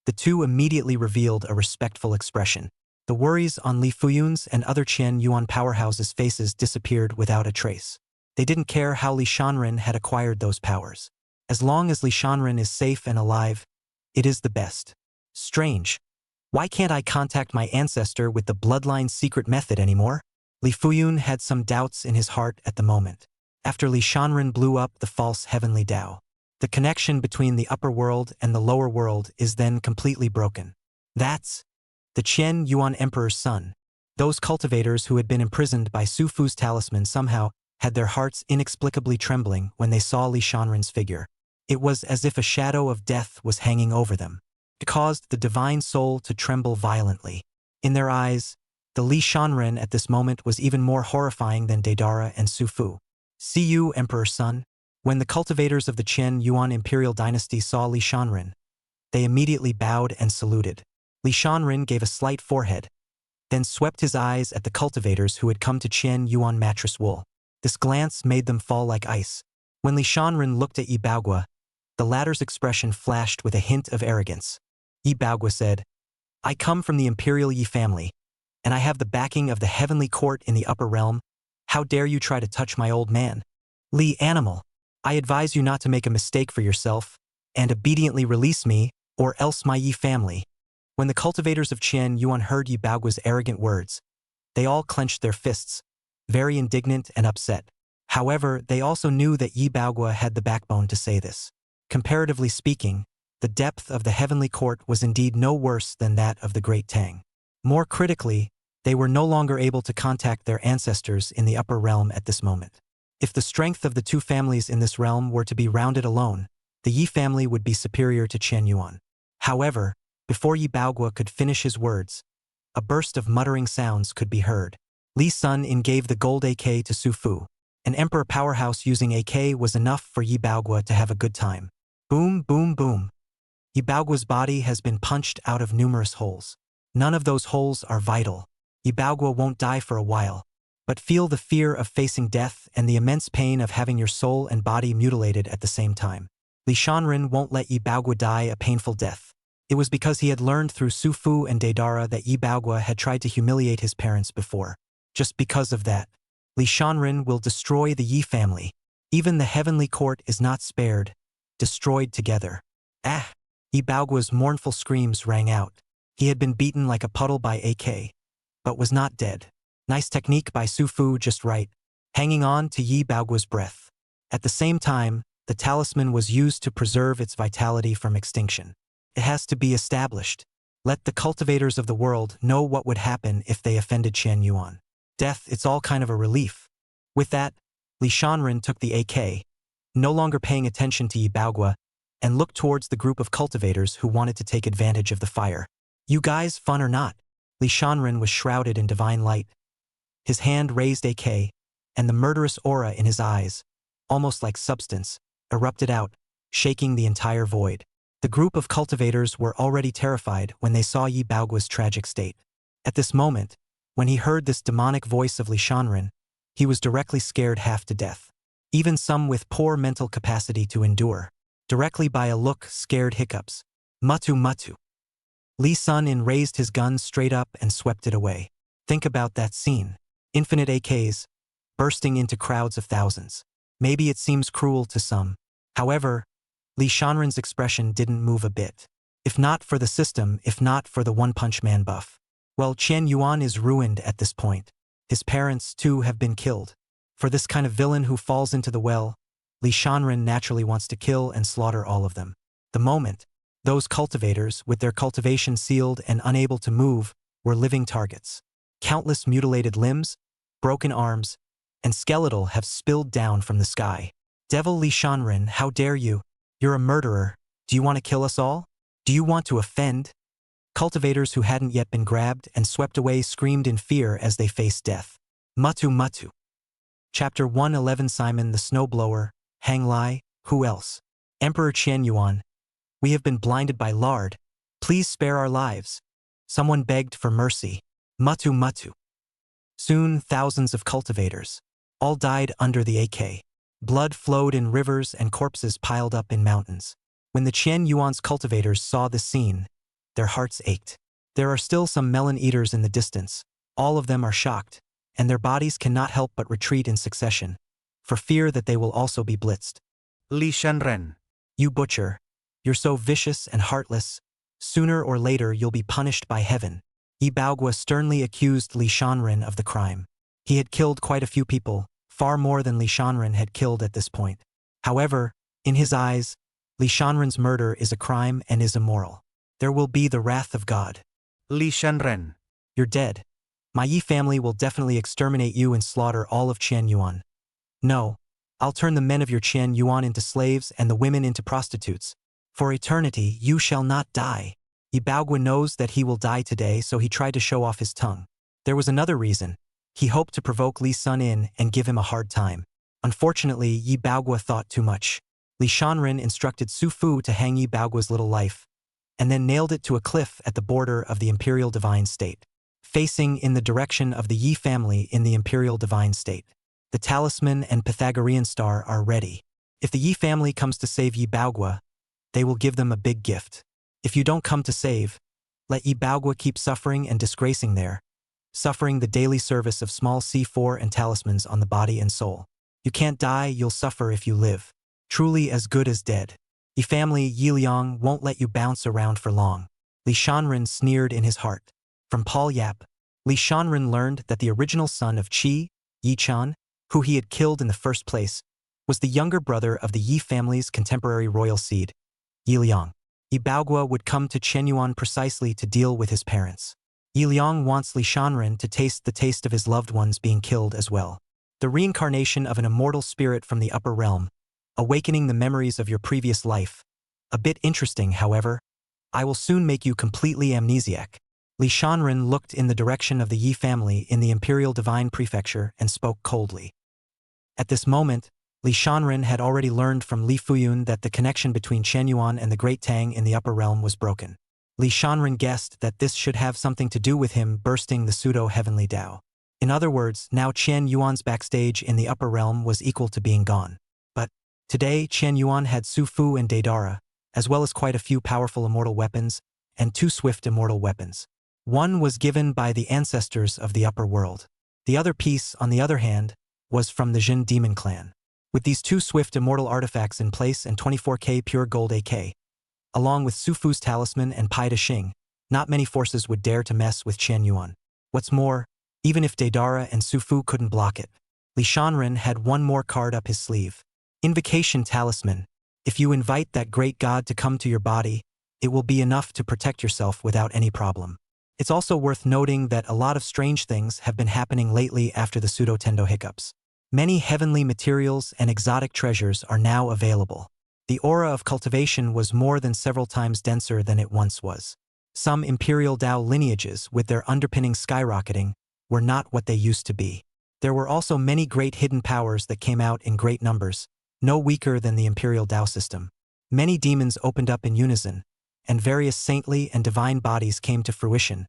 the two immediately revealed a respectful expression. The worries on Li Fuyun's and other Qian Yuan powerhouses' faces disappeared without a trace. They didn't care how Li Shanren had acquired those powers. As long as Li Shanren is safe and alive, it is the best. Strange. Why can't I contact my ancestor with the bloodline secret method anymore? Li Fuyun had some doubts in his heart at the moment. After Li Shanren blew up the false heavenly Tao, the connection between the upper world and the lower world is then completely broken. That's the Qian Yuan Emperor's son. Those cultivators who had been imprisoned by Su Fu's talisman somehow had their hearts inexplicably trembling when they saw Li Shanren's figure. It was as if a shadow of death was hanging over them. It caused the divine soul to tremble violently. In their eyes, the Li Shanren at this moment was even more horrifying than Daidara and Su Fu. See you, Emperor's son. When the cultivators of the Qian Yuan imperial dynasty saw Li Shanren, they immediately bowed and saluted. Li Shanren gave a slight forehead, then swept his eyes at the cultivators who had come to Qian Yuan mattress wool. This glance made them fall like ice. When Li Shanren looked at Yi Baogua, the latter's expression flashed with a hint of arrogance. Yi Baogua said, I come from the imperial Yi family, and I have the backing of the heavenly court in the upper realm. How dare you try to touch my old man? Li animal, I advise you not to make a mistake for yourself, and obediently release me, or else my Yi family. When the cultivators of Qian Yuan heard Yi Baogua's arrogant words, they all clenched their fists, very indignant and upset. However, they also knew that Yi Baogua had the backbone to say this. Comparatively speaking, the depth of the heavenly court was indeed no worse than that of the Great Tang. More critically, they were no longer able to contact their ancestors in the upper realm at this moment. If the strength of the two families in this realm were to be rounded alone, the Yi family would be superior to Qian Yuan. However, before Yi Baogua could finish his words, a burst of muttering sounds could be heard. Li Sun gave the gold AK to Su Fu. An emperor powerhouse using AK was enough for Yi Baogua to have a good time. Boom, boom, boom. Yi Baogua's body has been punched out of numerous holes. None of those holes are vital. Yi Baogua won't die for a while, but feel the fear of facing death and the immense pain of having your soul and body mutilated at the same time. Li Shanren won't let Yi Baogua die a painful death. It was because he had learned through Su Fu and Daidara that Yi Baogua had tried to humiliate his parents before. Just because of that, Li Shanren will destroy the Yi family. Even the heavenly court is not spared, destroyed together. Ah! Yi Baogua's mournful screams rang out. He had been beaten like a puddle by AK, but was not dead. Nice technique by Su Fu, just right, hanging on to Yi Baogua's breath. At the same time, the talisman was used to preserve its vitality from extinction. It has to be established. Let the cultivators of the world know what would happen if they offended Qian Yuan. Death, it's all kind of a relief. With that, Li Shanren took the AK, no longer paying attention to Yi Baogua, and looked towards the group of cultivators who wanted to take advantage of the fire. You guys, fun or not? Li Shanren was shrouded in divine light. His hand raised AK, and the murderous aura in his eyes, almost like substance, erupted out, shaking the entire void. The group of cultivators were already terrified when they saw Yi Baogua's tragic state. At this moment, when he heard this demonic voice of Li Shanren, he was directly scared half to death. Even some with poor mental capacity to endure. Directly by a look scared hiccups. Mutu mutu. Li Sun raised his gun straight up and swept it away. Think about that scene. Infinite AKs, bursting into crowds of thousands. Maybe it seems cruel to some. However, Li Shanren's expression didn't move a bit. If not for the system, if not for the One Punch Man buff. Well, Qian Yuan is ruined at this point. His parents, too, have been killed. For this kind of villain who falls into the well, Li Shanren naturally wants to kill and slaughter all of them. The moment, those cultivators, with their cultivation sealed and unable to move, were living targets. Countless mutilated limbs, broken arms, and skeletal have spilled down from the sky. Devil Li Shanren, how dare you? You're a murderer. Do you want to kill us all? Do you want to offend? Cultivators who hadn't yet been grabbed and swept away screamed in fear as they faced death. Mutu mutu. Chapter 111 Simon the Snowblower, Hang Lai, who else? Emperor Qian Yuan. We have been blinded by lard. Please spare our lives. Someone begged for mercy. Mutu mutu. Soon thousands of cultivators. All died under the AK. Blood flowed in rivers and corpses piled up in mountains. When the Qian Yuan's cultivators saw the scene, their hearts ached. There are still some melon eaters in the distance. All of them are shocked, and their bodies cannot help but retreat in succession, for fear that they will also be blitzed. Li Shanren. You butcher. You're so vicious and heartless. Sooner or later you'll be punished by heaven. Yi Baogua sternly accused Li Shanren of the crime. He had killed quite a few people, far more than Li Shanren had killed at this point. However, in his eyes, Li Shanren's murder is a crime and is immoral. There will be the wrath of God. Li Shanren. You're dead. My Yi family will definitely exterminate you and slaughter all of Qian Yuan. No, I'll turn the men of your Qian Yuan into slaves and the women into prostitutes. For eternity you shall not die. Yi Baogua knows that he will die today, so he tried to show off his tongue. There was another reason. He hoped to provoke Li Sun in and give him a hard time. Unfortunately, Yi Baogua thought too much. Li Shanren instructed Su Fu to hang Yi Baogua's little life, and then nailed it to a cliff at the border of the Imperial Divine State, facing in the direction of the Yi family in the Imperial Divine State. The talisman and Pythagorean star are ready. If the Yi family comes to save Yi Baogua, they will give them a big gift. If you don't come to save, let Yi Baogua keep suffering and disgracing there, suffering the daily service of small C4 and talismans on the body and soul. You can't die, you'll suffer if you live. Truly as good as dead. Yi family Yi Liang won't let you bounce around for long. Li Shanren sneered in his heart. From Paul Yap, Li Shanren learned that the original son of Qi, Yi Chan, who he had killed in the first place, was the younger brother of the Yi family's contemporary royal seed, Yi Liang. Yi Baogua would come to Chenyuan precisely to deal with his parents. Yi Liang wants Li Shanren to taste the taste of his loved ones being killed as well. The reincarnation of an immortal spirit from the upper realm, awakening the memories of your previous life. A bit interesting, however. I will soon make you completely amnesiac. Li Shanren looked in the direction of the Yi family in the Imperial Divine Prefecture and spoke coldly. At this moment, Li Shanren had already learned from Li Fuyun that the connection between Chenyuan and the Great Tang in the upper realm was broken. Li Shanren guessed that this should have something to do with him bursting the pseudo-heavenly Tao. In other words, now Qian Yuan's backstage in the upper realm was equal to being gone. But today, Qian Yuan had Su Fu and Deidara, as well as quite a few powerful immortal weapons, and 2 swift immortal weapons. One was given by the ancestors of the upper world. The other piece, on the other hand, was from the Jin Demon Clan. With these 2 swift immortal artifacts in place and 24k pure gold AK, along with Su Fu's talisman and Pai De Xing, not many forces would dare to mess with Qian Yuan. What's more, even if Deidara and Su Fu couldn't block it, Li Shanren had one more card up his sleeve. Invocation Talisman. If you invite that great god to come to your body, it will be enough to protect yourself without any problem. It's also worth noting that a lot of strange things have been happening lately after the pseudo-tendo hiccups. Many heavenly materials and exotic treasures are now available. The aura of cultivation was more than several times denser than it once was. Some Imperial Dao lineages, with their underpinnings skyrocketing, were not what they used to be. There were also many great hidden powers that came out in great numbers, no weaker than the Imperial Dao system. Many demons opened up in unison, and various saintly and divine bodies came to fruition,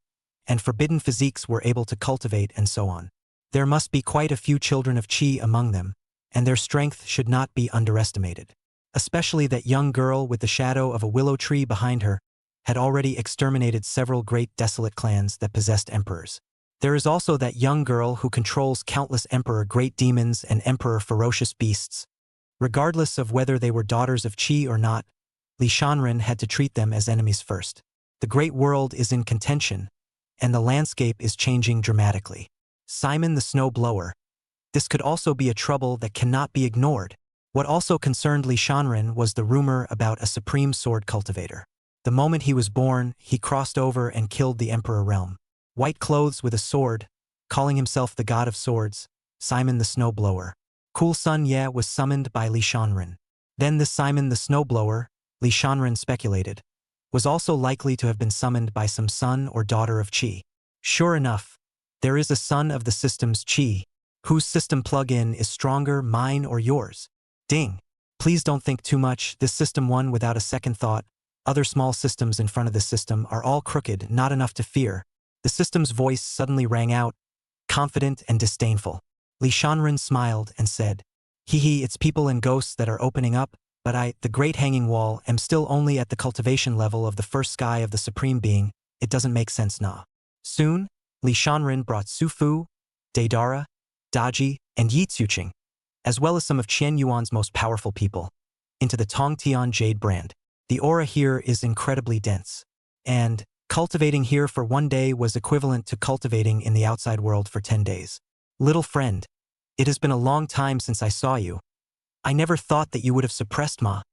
and forbidden physiques were able to cultivate and so on. There must be quite a few children of Qi among them, and their strength should not be underestimated. Especially that young girl with the shadow of a willow tree behind her had already exterminated several great desolate clans that possessed emperors. There is also that young girl who controls countless emperor great demons and emperor ferocious beasts. Regardless of whether they were daughters of Qi or not, Li Shanren had to treat them as enemies first. The great world is in contention, and the landscape is changing dramatically. Simon the Snow Blower. This could also be a trouble that cannot be ignored. What also concerned Li Shanren was the rumor about a supreme sword cultivator. The moment he was born, he crossed over and killed the Emperor realm. White clothes with a sword, calling himself the god of swords, Simon the Snow Blower. Cool Sun Ye was summoned by Li Shanren. Then this Simon the Snow Blower, Li Shanren speculated, was also likely to have been summoned by some son or daughter of Qi. Sure enough, there is a son of the system's Qi, whose system plug-in is stronger, mine or yours. Ding. Please don't think too much, this system won without a second thought. Other small systems in front of this system are all crooked, not enough to fear. The system's voice suddenly rang out, confident and disdainful. Li Shanren smiled and said, "Hee, it's people and ghosts that are opening up, but I, the great hanging wall, am still only at the cultivation level of the first sky of the Supreme Being. It doesn't make sense nah." Soon, Li Shanren brought Su Fu, Daedara, Daji, and Yi Tsuqing, as well as some of Qian Yuan's most powerful people, into the Tongtian Jade brand. The aura here is incredibly dense, and cultivating here for 1 day was equivalent to cultivating in the outside world for 10 days. Little friend, it has been a long time since I saw you. I never thought that you would have suppressed Ma's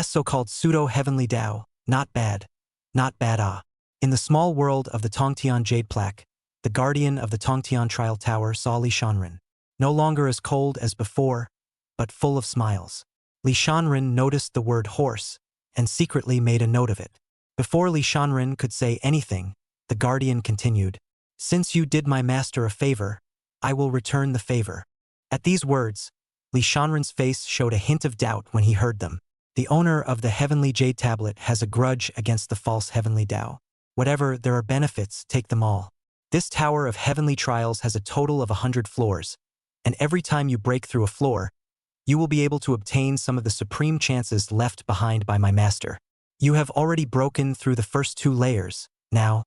so-called pseudo-heavenly Tao. Not bad. Not bad ah. In the small world of the Tongtian Jade Plaque, the guardian of the Tongtian Trial Tower saw Li Shanren, no longer as cold as before, but full of smiles. Li Shanren noticed the word horse, and secretly made a note of it. Before Li Shanren could say anything, the guardian continued, "Since you did my master a favor, I will return the favor." At these words, Li Shanren's face showed a hint of doubt when he heard them. The owner of the Heavenly Jade Tablet has a grudge against the false Heavenly Tao. Whatever, there are benefits, take them all. This Tower of Heavenly Trials has a total of 100 floors, and every time you break through a floor, you will be able to obtain some of the supreme chances left behind by my master. You have already broken through the first 2 layers. Now,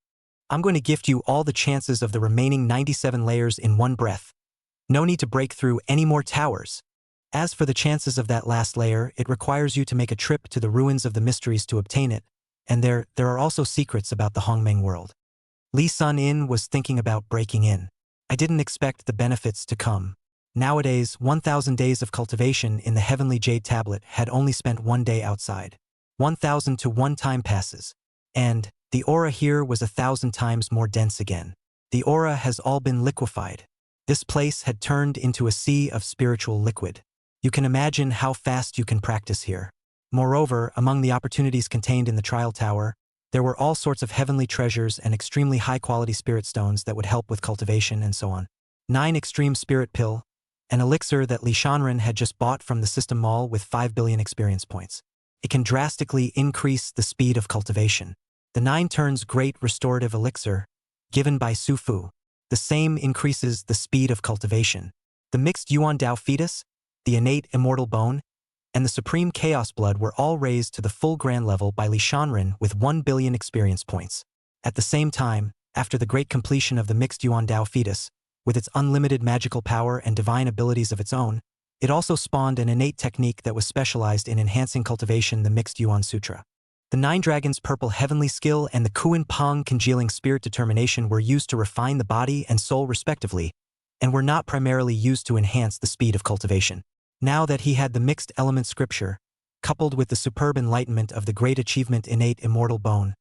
I'm going to gift you all the chances of the remaining 97 layers in one breath. No need to break through any more towers. As for the chances of that last layer, it requires you to make a trip to the ruins of the mysteries to obtain it, and there are also secrets about the Hongmeng world. Li Sun-in was thinking about breaking in. I didn't expect the benefits to come. Nowadays, 1,000 days of cultivation in the Heavenly Jade Tablet had only spent 1 day outside. 1,000 to 1 time passes. And the aura here was 1,000 times more dense again. The aura has all been liquefied. This place had turned into a sea of spiritual liquid. You can imagine how fast you can practice here. Moreover, among the opportunities contained in the Trial Tower, there were all sorts of heavenly treasures and extremely high-quality spirit stones that would help with cultivation and so on. 9 Extreme Spirit Pill, an elixir that Li Shanren had just bought from the System Mall with 5 billion experience points. It can drastically increase the speed of cultivation. The 9 Turns Great Restorative Elixir, given by Su Fu. The same increases the speed of cultivation. The Mixed Yuan Dao Fetus, the Innate Immortal Bone, and the Supreme Chaos Blood were all raised to the full grand level by Li Shanren with 1 billion experience points. At the same time, after the great completion of the Mixed Yuan Dao Fetus, with its unlimited magical power and divine abilities of its own, it also spawned an innate technique that was specialized in enhancing cultivation, the Mixed Yuan Sutra. The 9 Dragons Purple Heavenly Skill and the Kuan Pong Congealing Spirit Determination were used to refine the body and soul respectively, and were not primarily used to enhance the speed of cultivation. Now that he had the Mixed Element Scripture, coupled with the superb enlightenment of the Great Achievement Innate Immortal Bone,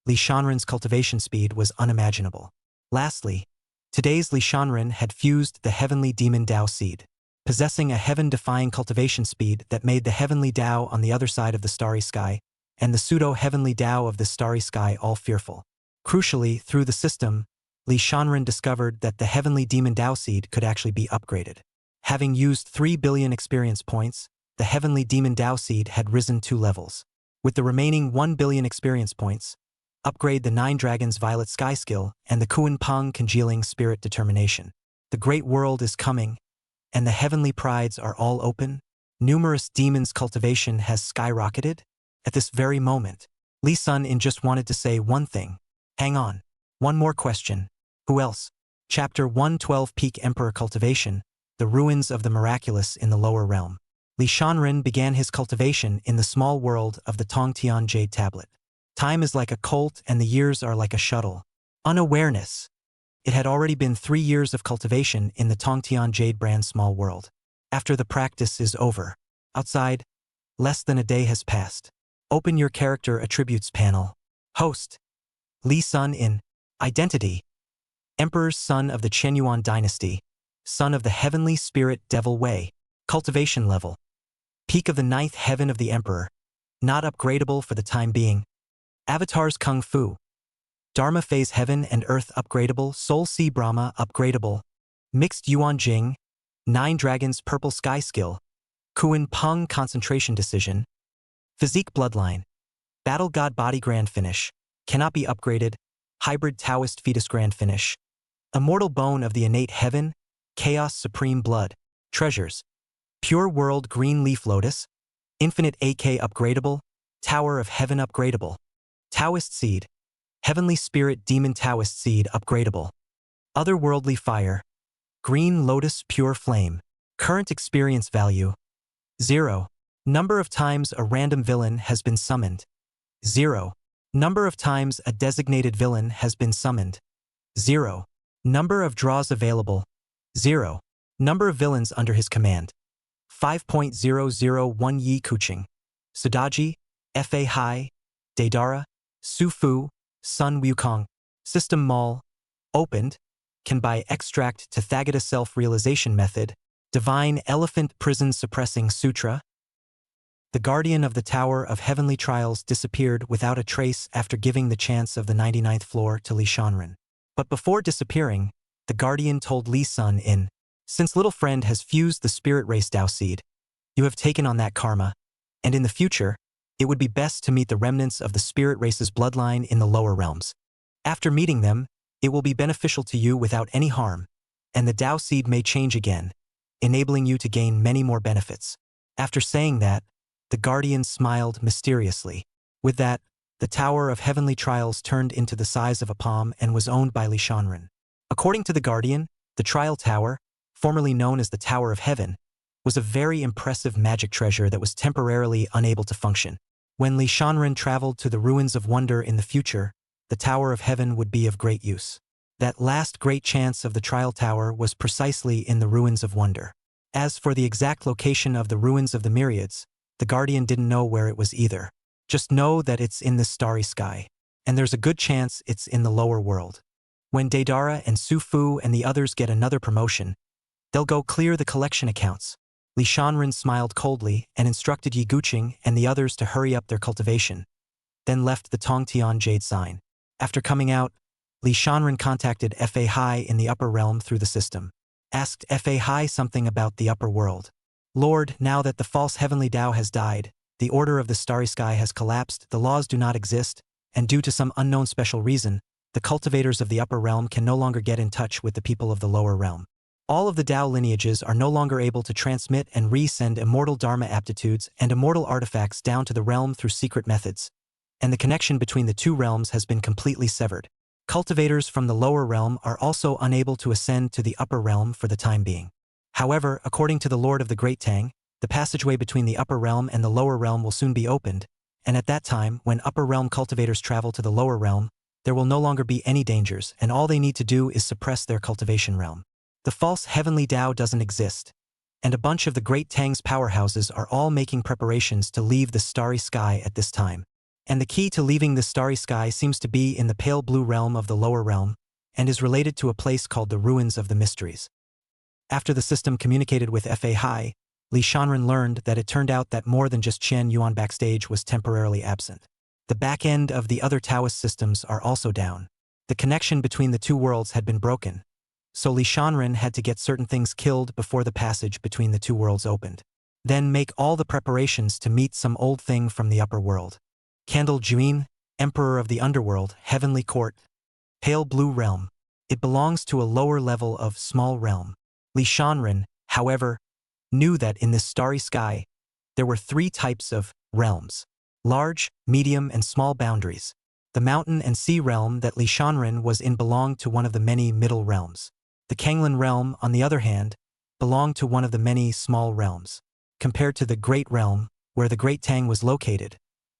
Li Shanren's cultivation speed was unimaginable. Lastly, today's Li Shanren had fused the Heavenly Demon Dao Seed, possessing a heaven-defying cultivation speed that made the Heavenly Tao on the other side of the starry sky, and the pseudo-Heavenly Tao of the starry sky all fearful. Crucially, through the system, Li Shanren discovered that the Heavenly Demon Dao Seed could actually be upgraded. Having used 3 billion experience points, the Heavenly Demon Dao Seed had risen 2 levels. With the remaining 1 billion experience points, upgrade the 9 Dragons Violet Sky skill and the Kuan Pang Congealing Spirit Determination. The great world is coming, and the heavenly prides are all open. Numerous demons' cultivation has skyrocketed. At this very moment, Lee Sun-in just wanted to say one thing. Hang on. One more question. Who else? Chapter 112 Peak Emperor Cultivation, The Ruins of the Miraculous in the Lower Realm. Li Shanren began his cultivation in the small world of the Tongtian Jade Tablet. Time is like a colt and the years are like a shuttle. Unawareness. It had already been 3 years of cultivation in the Tongtian Jade brand small world. After the practice is over. Outside, less than a day has passed. Open your character attributes panel. Host. Lee Sun-in. Identity. Emperor's son of the Chenyuan dynasty. Son of the heavenly spirit Devil Wei. Cultivation level. Peak of the 9th heaven of the Emperor. Not upgradable for the time being. Avatars Kung Fu. Dharma Phase Heaven and Earth upgradable. Soul Sea Brahma upgradable. Mixed Yuan Jing. 9 Dragons Purple Sky Skill. Kuan Pang Concentration Decision. Physique Bloodline. Battle God Body Grand Finish. Cannot be upgraded. Hybrid Taoist Fetus Grand Finish. Immortal Bone of the Innate Heaven. Chaos Supreme Blood. Treasures. Pure World Green Leaf Lotus. Infinite AK upgradable. Tower of Heaven upgradable. Taoist Seed. Heavenly Spirit Demon Taoist Seed upgradable. Otherworldly Fire. Green Lotus Pure Flame. Current experience value. 0. Number of times a random villain has been summoned. 0. Number of times a designated villain has been summoned. 0. Number of draws available. 0. Number of villains under his command. 5.001 Yi Kuching. Sudaji, Fa Hai, Daedara, Su Fu, Sun Wukong. System Mall. Opened. Can buy extract to Thagata Self-Realization Method. Divine Elephant Prison Suppressing Sutra. The Guardian of the Tower of Heavenly Trials disappeared without a trace after giving the chance of the 99th floor to Li Shanren. But before disappearing, the Guardian told Li Sun-in, since little friend has fused the spirit race Dao seed, you have taken on that karma, and in the future, it would be best to meet the remnants of the spirit race's bloodline in the lower realms. After meeting them, it will be beneficial to you without any harm, and the Dao seed may change again, enabling you to gain many more benefits. After saying that, the Guardian smiled mysteriously. With that, the Tower of Heavenly Trials turned into the size of a palm and was owned by Li Shanren. According to the Guardian, the Trial Tower, formerly known as the Tower of Heaven, was a very impressive magic treasure that was temporarily unable to function. When Li Shanren traveled to the Ruins of Wonder in the future, the Tower of Heaven would be of great use. That last great chance of the Trial Tower was precisely in the Ruins of Wonder. As for the exact location of the Ruins of the Myriads, the Guardian didn't know where it was either. Just know that it's in the starry sky, and there's a good chance it's in the lower world. When Daedara and Su Fu and the others get another promotion, they'll go clear the collection accounts. Li Shanren smiled coldly and instructed Yi Guqing and the others to hurry up their cultivation, then left the Tongtian Jade sign. After coming out, Li Shanren contacted Fa Hai in the upper realm through the system. Asked Fa Hai something about the upper world. Lord, now that the false heavenly Tao has died, the order of the starry sky has collapsed, the laws do not exist, and due to some unknown special reason, the cultivators of the upper realm can no longer get in touch with the people of the lower realm. All of the Tao lineages are no longer able to transmit and re-send immortal Dharma aptitudes and immortal artifacts down to the realm through secret methods, and the connection between the two realms has been completely severed. Cultivators from the lower realm are also unable to ascend to the upper realm for the time being. However, according to the Lord of the Great Tang, the passageway between the upper realm and the lower realm will soon be opened, and at that time, when upper realm cultivators travel to the lower realm, there will no longer be any dangers, and all they need to do is suppress their cultivation realm. The false heavenly Tao doesn't exist, and a bunch of the Great Tang's powerhouses are all making preparations to leave the starry sky at this time. And the key to leaving the starry sky seems to be in the pale blue realm of the lower realm, and is related to a place called the Ruins of the Mysteries. After the system communicated with Fa Hai, Li Shanren learned that it turned out that more than just Chen Yuan backstage was temporarily absent. The back end of the other Taoist systems are also down. The connection between the two worlds had been broken, so Li Shanren had to get certain things killed before the passage between the two worlds opened. Then make all the preparations to meet some old thing from the upper world. Candle Juin, Emperor of the Underworld, Heavenly Court. Pale Blue Realm. It belongs to a lower level of small realm. Li Shanren, however, knew that in this starry sky, there were 3 types of realms: large, medium, and small boundaries. The mountain and sea realm that Li Shanren was in belonged to one of the many middle realms. The Kanglan realm, on the other hand, belonged to one of the many small realms. Compared to the Great Realm, where the Great Tang was located,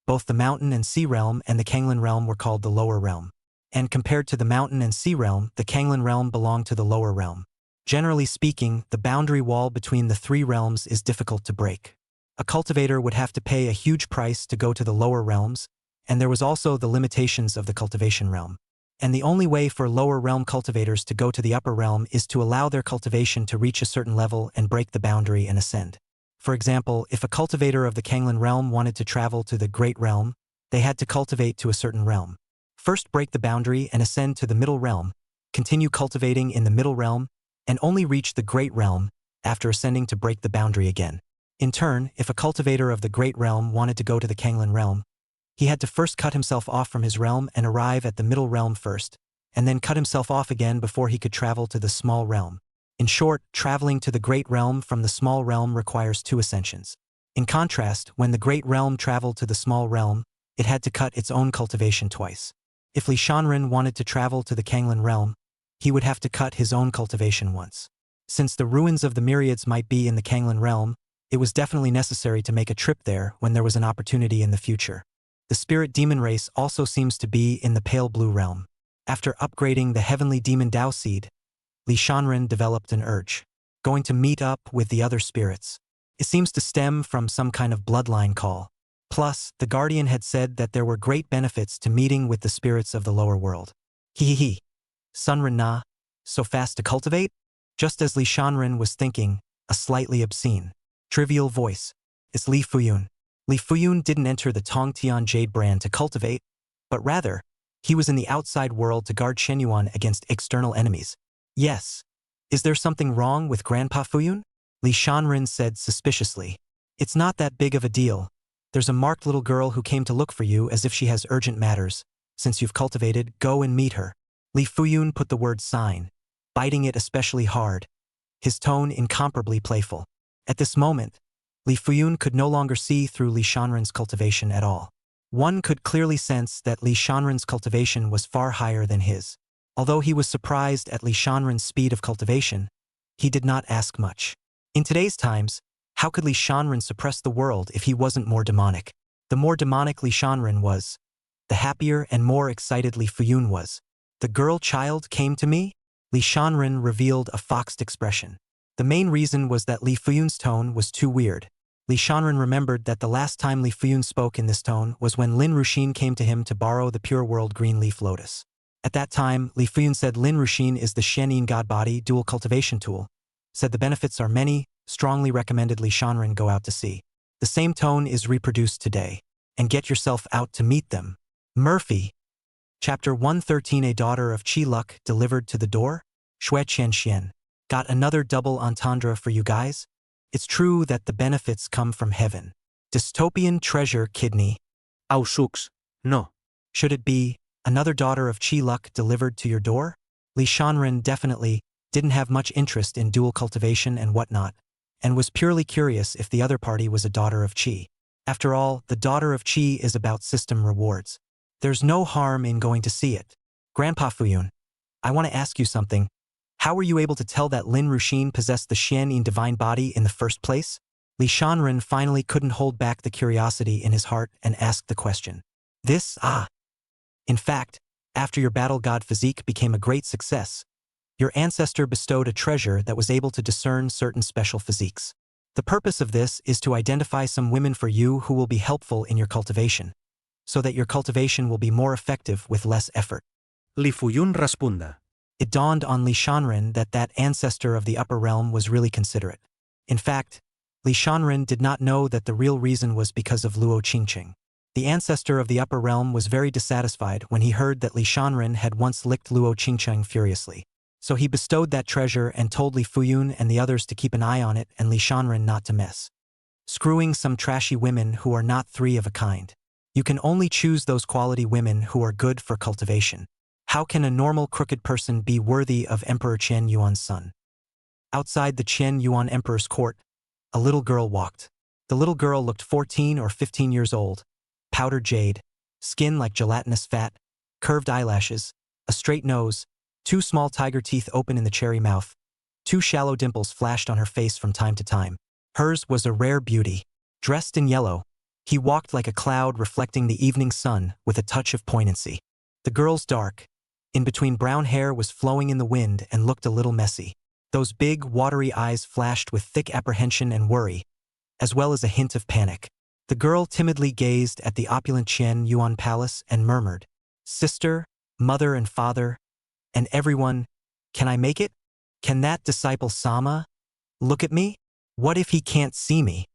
both the mountain and sea realm and the Kanglan realm were called the lower realm. And compared to the mountain and sea realm, the Kanglan realm belonged to the lower realm. Generally speaking, the boundary wall between the 3 realms is difficult to break. A cultivator would have to pay a huge price to go to the lower realms, and there was also the limitations of the cultivation realm. And the only way for lower realm cultivators to go to the upper realm is to allow their cultivation to reach a certain level and break the boundary and ascend. For example, if a cultivator of the Kanglan realm wanted to travel to the Great Realm, they had to cultivate to a certain realm. First break the boundary and ascend to the middle realm, continue cultivating in the middle realm, and only reach the Great Realm after ascending to break the boundary again. In turn, if a cultivator of the Great Realm wanted to go to the Kanglan realm, he had to first cut himself off from his realm and arrive at the middle realm first, and then cut himself off again before he could travel to the small realm. In short, traveling to the Great Realm from the small realm requires 2 ascensions. In contrast, when the Great Realm traveled to the small realm, it had to cut its own cultivation twice. If Li Shanren wanted to travel to the Kanglan realm, he would have to cut his own cultivation once. Since the ruins of the myriads might be in the Kanglan realm, it was definitely necessary to make a trip there when there was an opportunity in the future. The spirit demon race also seems to be in the pale blue realm. After upgrading the heavenly demon Dao seed, Li Shanren developed an urge, going to meet up with the other spirits. It seems to stem from some kind of bloodline call. Plus, the guardian had said that there were great benefits to meeting with the spirits of the lower world. Hee. Sunren na, so fast to cultivate? Just as Li Shanren was thinking, a slightly obscene, trivial voice. It's Li Fuyun. Li Fuyun didn't enter the Tongtian Jade brand to cultivate, but rather, he was in the outside world to guard Shenyuan against external enemies. Yes. Is there something wrong with Grandpa Fuyun? Li Shanren said suspiciously. It's not that big of a deal. There's a marked little girl who came to look for you as if she has urgent matters. Since you've cultivated, go and meet her. Li Fuyun put the word sign, biting it especially hard, his tone incomparably playful. At this moment, Li Fuyun could no longer see through Li Shanren's cultivation at all. One could clearly sense that Li Shanren's cultivation was far higher than his. Although he was surprised at Li Shanren's speed of cultivation, he did not ask much. In today's times, how could Li Shanren suppress the world if he wasn't more demonic? The more demonic Li Shanren was, the happier and more excited Li Fuyun was. The girl child came to me? Li Shanren revealed a foxed expression. The main reason was that Li Fuyun's tone was too weird. Li Shanren remembered that the last time Li Fuyun spoke in this tone was when Lin Ruxin came to him to borrow the Pure World Green Leaf Lotus. At that time, Li Fuyun said Lin Ruxin is the Shenin God Body dual cultivation tool, said the benefits are many, strongly recommended Li Shanren go out to see. The same tone is reproduced today. And get yourself out to meet them. Murphy. Chapter 113. A daughter of Chi Luck delivered to the door? Shui Qian. Got another double entendre for you guys? It's true that the benefits come from heaven. Dystopian treasure kidney. Au shucks. No. Should it be another daughter of Chi Luck delivered to your door? Li Shanren definitely didn't have much interest in dual cultivation and whatnot, and was purely curious if the other party was a daughter of Chi. After all, the daughter of Chi is about system rewards. There's no harm in going to see it. Grandpa Fuyun, I want to ask you something. How were you able to tell that Lin Ruxin possessed the Xianyin divine body in the first place? Li Shanren finally couldn't hold back the curiosity in his heart and asked the question. In fact, after your battle god physique became a great success, your ancestor bestowed a treasure that was able to discern certain special physiques. The purpose of this is to identify some women for you who will be helpful in your cultivation, so that your cultivation will be more effective with less effort. Li Fuyun responda. It dawned on Li Shanren that that ancestor of the upper realm was really considerate. In fact, Li Shanren did not know that the real reason was because of Luo Qingqing. The ancestor of the upper realm was very dissatisfied when he heard that Li Shanren had once licked Luo Qingqing furiously. So he bestowed that treasure and told Li Fuyun and the others to keep an eye on it and Li Shanren not to mess. Screwing some trashy women who are not 3 of a kind. You can only choose those quality women who are good for cultivation. How can a normal crooked person be worthy of Emperor Qian Yuan's son? Outside the Qian Yuan Emperor's court, a little girl walked. The little girl looked 14 or 15 years old, powdered jade, skin like gelatinous fat, curved eyelashes, a straight nose, 2 small tiger teeth open in the cherry mouth. 2 shallow dimples flashed on her face from time to time. Hers was a rare beauty. Dressed in yellow, he walked like a cloud reflecting the evening sun with a touch of poignancy. The girl's dark, in between brown hair was flowing in the wind and looked a little messy. Those big, watery eyes flashed with thick apprehension and worry, as well as a hint of panic. The girl timidly gazed at the opulent Qian Yuan palace and murmured, "Sister, mother and father, and everyone, can I make it? Can that disciple Sama look at me? What if he can't see me?"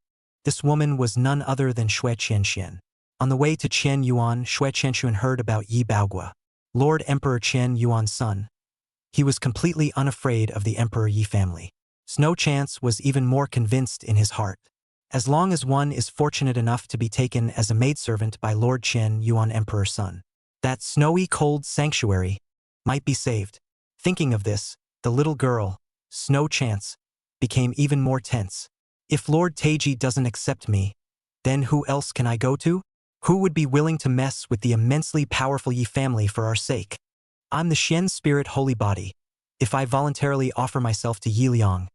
This woman was none other than Xue Qianxian. On the way to Qian Yuan, Xue Qianxian heard about Yi Baogua, Lord Emperor Qian Yuan's son. He was completely unafraid of the Emperor Yi family. Snow Chance was even more convinced in his heart. As long as one is fortunate enough to be taken as a maidservant by Lord Qian Yuan Emperor's son, that snowy cold sanctuary might be saved. Thinking of this, the little girl, Snow Chance, became even more tense. If Lord Taiji doesn't accept me, then who else can I go to? Who would be willing to mess with the immensely powerful Yi family for our sake? I'm the Xian spirit holy body. If I voluntarily offer myself to Yi Liang,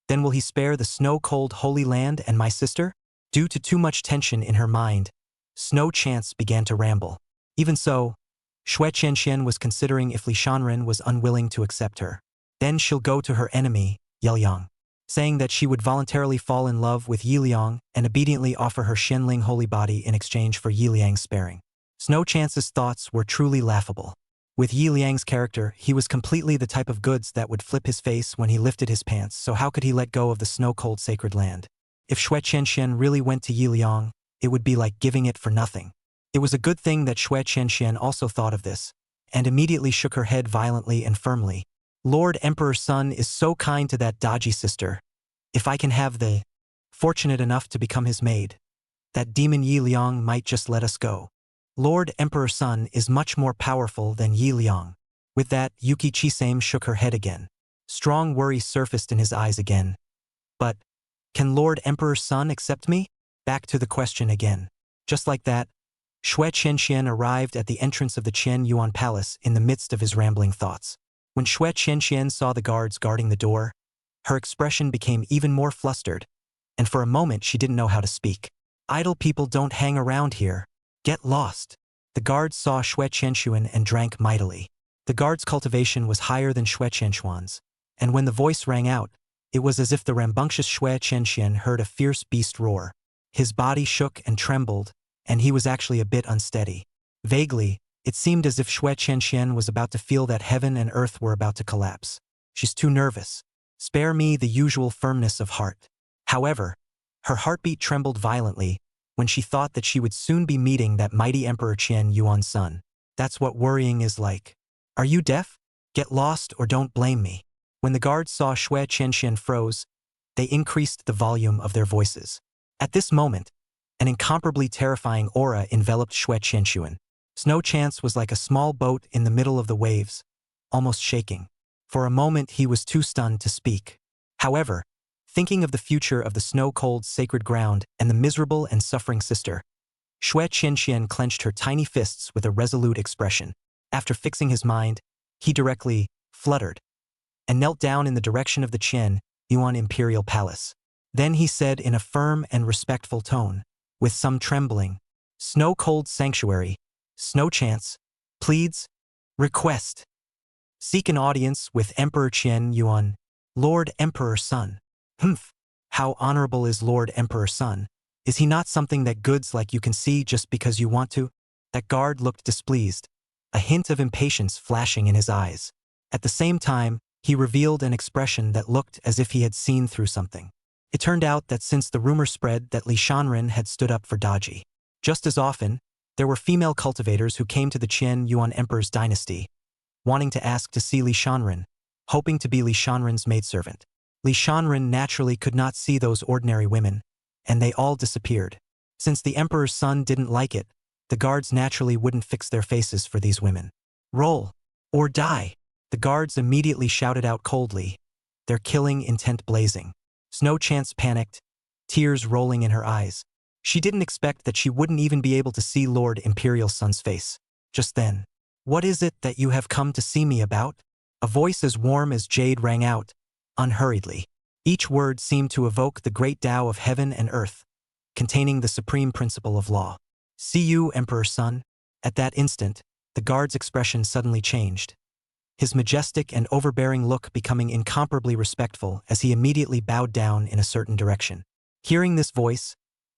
then will he spare the snow-cold holy land and my sister? Due to too much tension in her mind, Snow Chance began to ramble. Even so, Xue Qianxian was considering if Li Shanren was unwilling to accept her. Then she'll go to her enemy, Yi Liang, saying that she would voluntarily fall in love with Yi Liang and obediently offer her Xianling holy body in exchange for Yi Liang's sparing. Snow Chance's thoughts were truly laughable. With Yi Liang's character, he was completely the type of goods that would flip his face when he lifted his pants, so how could he let go of the snow-cold sacred land? If Xue Qianxian really went to Yi Liang, it would be like giving it for nothing. It was a good thing that Xue Qianxian also thought of this, and immediately shook her head violently and firmly. Lord Emperor's son is so kind to that dodgy sister. If I can have the fortunate enough to become his maid, that demon Yi Liang might just let us go. Lord Emperor's son is much more powerful than Yi Liang. With that, Yuki Chisame shook her head again. Strong worry surfaced in his eyes again. But, can Lord Emperor's son accept me? Back to the question again. Just like that, Xue Qianxian arrived at the entrance of the Qian Yuan Palace in the midst of his rambling thoughts. When Xue Qianxian saw the guards guarding the door, her expression became even more flustered, and for a moment she didn't know how to speak. Idle people don't hang around here. Get lost. The guards saw Xue Qianxian and drank mightily. The guard's cultivation was higher than Xue Qianxian's, and when the voice rang out, it was as if the rambunctious Xue Qianxian heard a fierce beast roar. His body shook and trembled, and he was actually a bit unsteady. Vaguely, it seemed as if Xue Qianxian was about to feel that heaven and earth were about to collapse. She's too nervous. Spare me the usual firmness of heart. However, her heartbeat trembled violently when she thought that she would soon be meeting that mighty Emperor Qian Yuan's son. That's what worrying is like. Are you deaf? Get lost or don't blame me. When the guards saw Xue Qianxian froze, they increased the volume of their voices. At this moment, an incomparably terrifying aura enveloped Xue Qianxian. Snow Chance was like a small boat in the middle of the waves, almost shaking. For a moment he was too stunned to speak. However, thinking of the future of the snow-cold sacred ground and the miserable and suffering sister, Xue Qianxian clenched her tiny fists with a resolute expression. After fixing his mind, he directly fluttered and knelt down in the direction of the Qian Yuan Imperial Palace. Then he said in a firm and respectful tone, with some trembling, "Snow-cold sanctuary, Snow Chance, pleads, request. Seek an audience with Emperor Qian Yuan, Lord Emperor's son." Humph, how honorable is Lord Emperor's son? Is he not something that goods like you can see just because you want to? That guard looked displeased, a hint of impatience flashing in his eyes. At the same time, he revealed an expression that looked as if he had seen through something. It turned out that since the rumor spread that Li Shanren had stood up for Daji, just as often, there were female cultivators who came to the Qian Yuan Emperor's dynasty, wanting to ask to see Li Shanren, hoping to be Li Shanren's maidservant. Li Shanren naturally could not see those ordinary women, and they all disappeared. Since the emperor's son didn't like it, The guards naturally wouldn't fix their faces for these women. Roll. Or die. The guards immediately shouted out coldly, their killing intent blazing. Snow Chance panicked, tears rolling in her eyes. She didn't expect that she wouldn't even be able to see Lord Imperial Sun's face. Just then, "What is it that you have come to see me about?" A voice as warm as jade rang out, unhurriedly. Each word seemed to evoke the great Tao of heaven and earth, containing the supreme principle of law. "See you, Emperor Sun." At that instant, the guard's expression suddenly changed, his majestic and overbearing look becoming incomparably respectful as he immediately bowed down in a certain direction. Hearing this voice,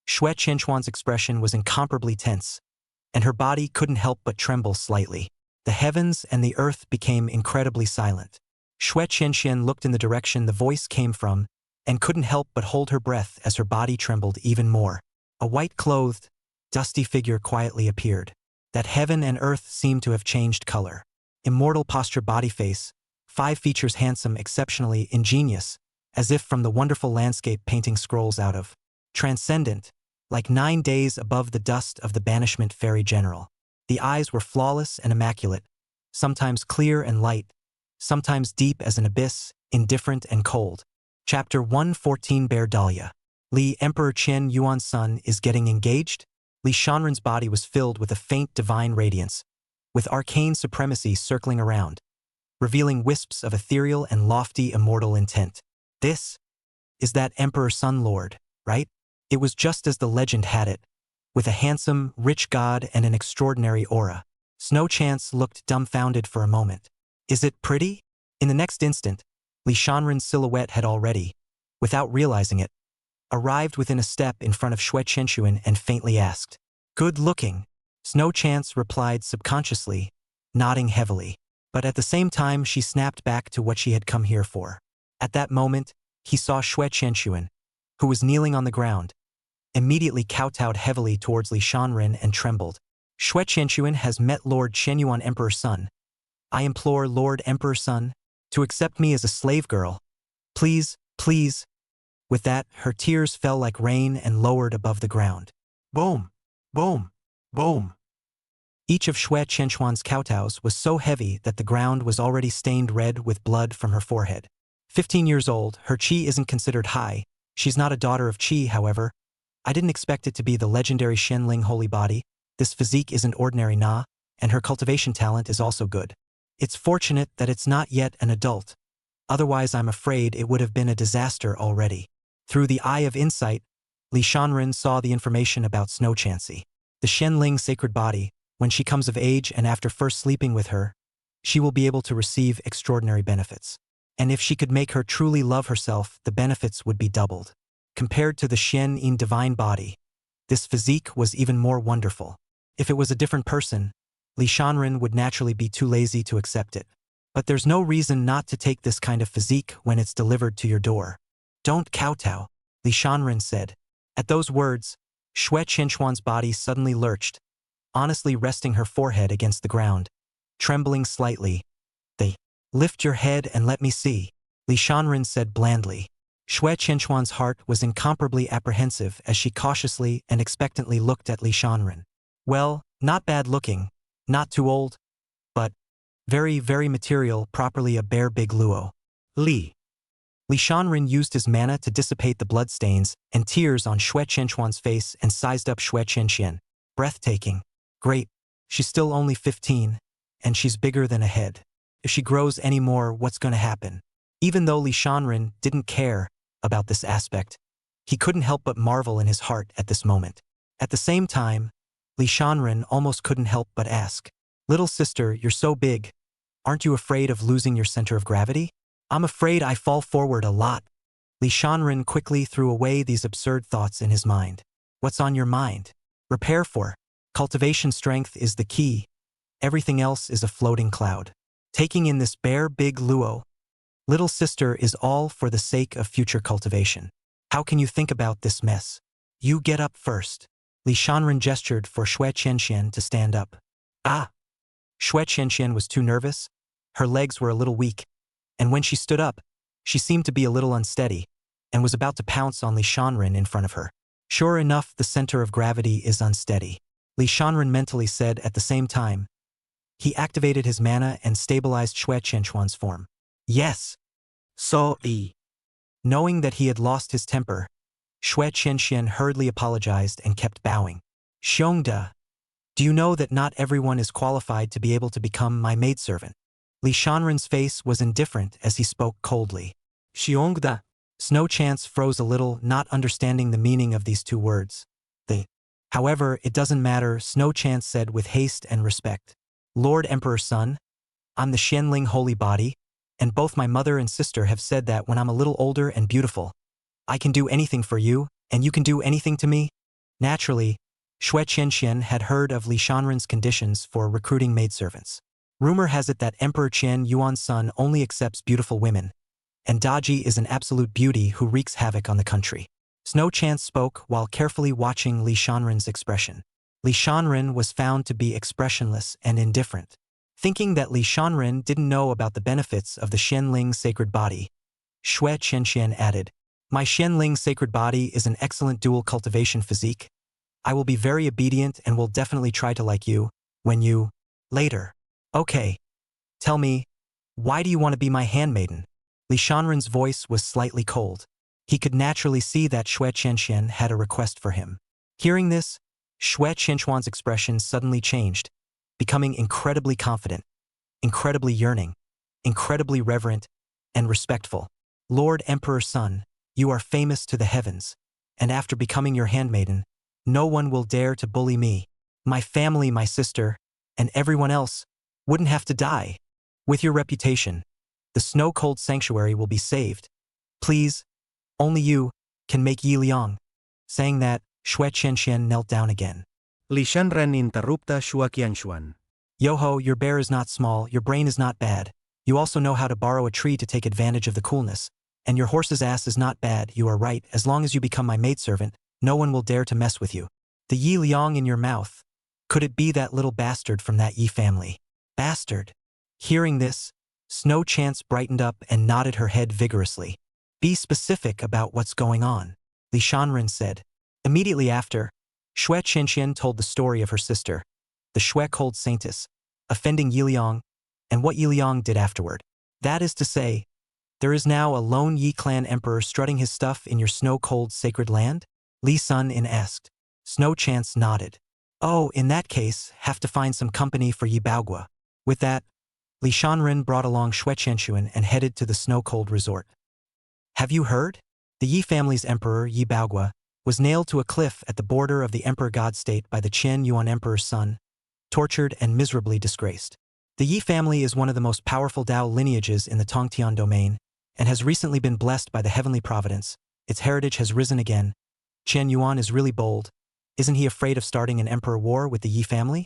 Xue Qianquan's expression was incomparably tense, and her body couldn't help but tremble slightly. The heavens and the earth became incredibly silent. Xue Qianxian looked in the direction the voice came from and couldn't help but hold her breath as her body trembled even more. A white-clothed, dusty figure quietly appeared. That heaven and earth seemed to have changed color. Immortal posture body face, 5 features handsome exceptionally ingenious, as if from the wonderful landscape painting scrolls out of. Transcendent, like 9 days above the dust of the banishment fairy general. The eyes were flawless and immaculate, sometimes clear and light, sometimes deep as an abyss, indifferent and cold. Chapter 114 Bear Dahlia. Li Emperor Qian Yuan's son is getting engaged? Li Shanren's body was filled with a faint divine radiance, with arcane supremacy circling around, revealing wisps of ethereal and lofty immortal intent. This is that Emperor Sun Lord, right? It was just as the legend had it, with a handsome, rich god and an extraordinary aura. Snow Chance looked dumbfounded for a moment. Is it pretty? In the next instant, Li Shanren's silhouette had already, without realizing it, arrived within a step in front of Xue Qianxuan and faintly asked, "Good looking." Snow Chance replied subconsciously, nodding heavily. But at the same time she snapped back to what she had come here for. At that moment, he saw Xue Qianxuan, who was kneeling on the ground, immediately kowtowed heavily towards Li Shanren and trembled. "Xue Qianxuan has met Lord Qianyuan Emperor Sun. I implore Lord Emperor Sun to accept me as a slave girl. Please, please." With that, her tears fell like rain and lowered above the ground. Boom! Boom! Boom! Each of Xue Qianquan's kowtows was so heavy that the ground was already stained red with blood from her forehead. 15 years old, her qi isn't considered high. She's not a daughter of qi, however. I didn't expect it to be the legendary Shenling holy body. This physique isn't ordinary na, and her cultivation talent is also good. It's fortunate that it's not yet an adult. Otherwise I'm afraid it would have been a disaster already. Through the eye of insight, Li Shanren saw the information about Snow Chancey. The Shenling sacred body, when she comes of age and after first sleeping with her, she will be able to receive extraordinary benefits. And if she could make her truly love herself, the benefits would be doubled. Compared to the Shen Yin divine body, this physique was even more wonderful. If it was a different person, Li Shanren would naturally be too lazy to accept it. But there's no reason not to take this kind of physique when it's delivered to your door. "Don't kowtow," Li Shanren said. At those words, Xue Qianquan's body suddenly lurched, honestly resting her forehead against the ground. Trembling slightly, "They, lift your head and let me see," Li Shanren said blandly. Xue Qianquan's heart was incomparably apprehensive as she cautiously and expectantly looked at Li Shanren. Well, not bad looking, not too old, but very, very material, properly a bare big luo. Li Shanren used his mana to dissipate the bloodstains and tears on Xue Qianquan's face and sized up Xue Qianxian. Breathtaking. Great. She's still only 15, and she's bigger than a head. If she grows any more, what's gonna happen? Even though Li Shanren didn't care about this aspect, he couldn't help but marvel in his heart at this moment. At the same time, Li Shanren almost couldn't help but ask, "Little sister, you're so big. Aren't you afraid of losing your center of gravity?" "I'm afraid I fall forward a lot." Li Shanren quickly threw away these absurd thoughts in his mind. What's on your mind? Repair for. Cultivation strength is the key. Everything else is a floating cloud. Taking in this bare big luo, little sister, is all for the sake of future cultivation. How can you think about this mess? You get up first. Li Shanren gestured for Xue Qianxian to stand up. Ah! Xue Qianxian was too nervous. Her legs were a little weak, and when she stood up, she seemed to be a little unsteady, and was about to pounce on Li Shanren in front of her. Sure enough, the center of gravity is unsteady. Li Shanren mentally said at the same time. He activated his mana and stabilized Xue Qianquan's form. Yes. So e. Knowing that he had lost his temper, Xue Qianxian hurriedly apologized and kept bowing. Xiongda, do you know that not everyone is qualified to be able to become my maidservant? Li Shanren's face was indifferent as he spoke coldly. Xiongda. Snow Chance froze a little, not understanding the meaning of these two words. However, it doesn't matter, Snow Chance said with haste and respect. Lord Emperor's son, I'm the Xianling holy body, and both my mother and sister have said that when I'm a little older and beautiful, I can do anything for you, and you can do anything to me. Naturally, Xue Qianxian had heard of Li Shanren's conditions for recruiting maidservants. Rumor has it that Emperor Qian Yuan's son only accepts beautiful women, and Daji is an absolute beauty who wreaks havoc on the country. Snow Chance spoke while carefully watching Li Shanren's expression. Li Shanren was found to be expressionless and indifferent. Thinking that Li Shanren didn't know about the benefits of the Xianling sacred body, Xue Qianxian added, my Xianling sacred body is an excellent dual cultivation physique. I will be very obedient and will definitely try to like you, when you, later. Okay. Tell me, why do you want to be my handmaiden? Li Shanren's voice was slightly cold. He could naturally see that Xue Qianxian had a request for him. Hearing this, Xue Qianquan's expression suddenly changed, becoming incredibly confident, incredibly yearning, incredibly reverent, and respectful. Lord Emperor's son, you are famous to the heavens, and after becoming your handmaiden, no one will dare to bully me. My family, my sister, and everyone else wouldn't have to die. With your reputation, the snow-cold sanctuary will be saved. Please, only you can make Yi Liang. Saying that, Xue Qianxian knelt down again. Li Shanren interrupta Xue Qianquan. Yoho, your bear is not small, your brain is not bad. You also know how to borrow a tree to take advantage of the coolness. And your horse's ass is not bad, you are right, as long as you become my maidservant, no one will dare to mess with you. The Yi Liang in your mouth. Could it be that little bastard from that Yi family? Bastard. Hearing this, Snow Chance brightened up and nodded her head vigorously. Be specific about what's going on, Li Shanren said. Immediately after, Xue Qianxian told the story of her sister, the Xue Cold Saintess, offending Yi Liang, and what Yi Liang did afterward. That is to say, there is now a lone Yi clan emperor strutting his stuff in your snow-cold sacred land? Li Sun In asked. Snow Chance nodded. Oh, in that case, have to find some company for Yi Baogua. With that, Li Shanren brought along Xue Qianquan and headed to the snow-cold resort. Have you heard? The Yi family's emperor, Yi Baogua, was nailed to a cliff at the border of the Emperor God State by the Qian Yuan Emperor's son, tortured and miserably disgraced. The Yi family is one of the most powerful Dao lineages in the Tongtian domain, and has recently been blessed by the heavenly providence. Its heritage has risen again. Qian Yuan is really bold. Isn't he afraid of starting an emperor war with the Yi family?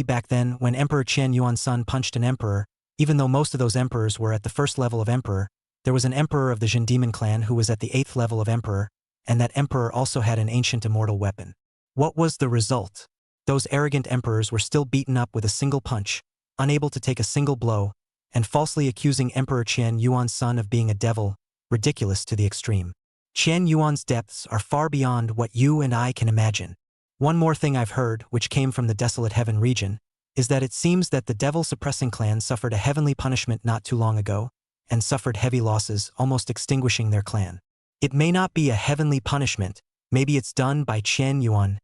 Back then, when Emperor Qian Yuan's son punched an emperor, even though most of those emperors were at the first level of emperor, there was an emperor of the Jin Demon clan who was at the 8th level of emperor, and that emperor also had an ancient immortal weapon. What was the result? Those arrogant emperors were still beaten up with a single punch, unable to take a single blow, and falsely accusing Emperor Qian Yuan's son of being a devil, ridiculous to the extreme. Qian Yuan's depths are far beyond what you and I can imagine. One more thing I've heard, which came from the Desolate Heaven region, is that it seems that the devil-suppressing clan suffered a heavenly punishment not too long ago, and suffered heavy losses, almost extinguishing their clan. It may not be a heavenly punishment, maybe it's done by Qian Yuan.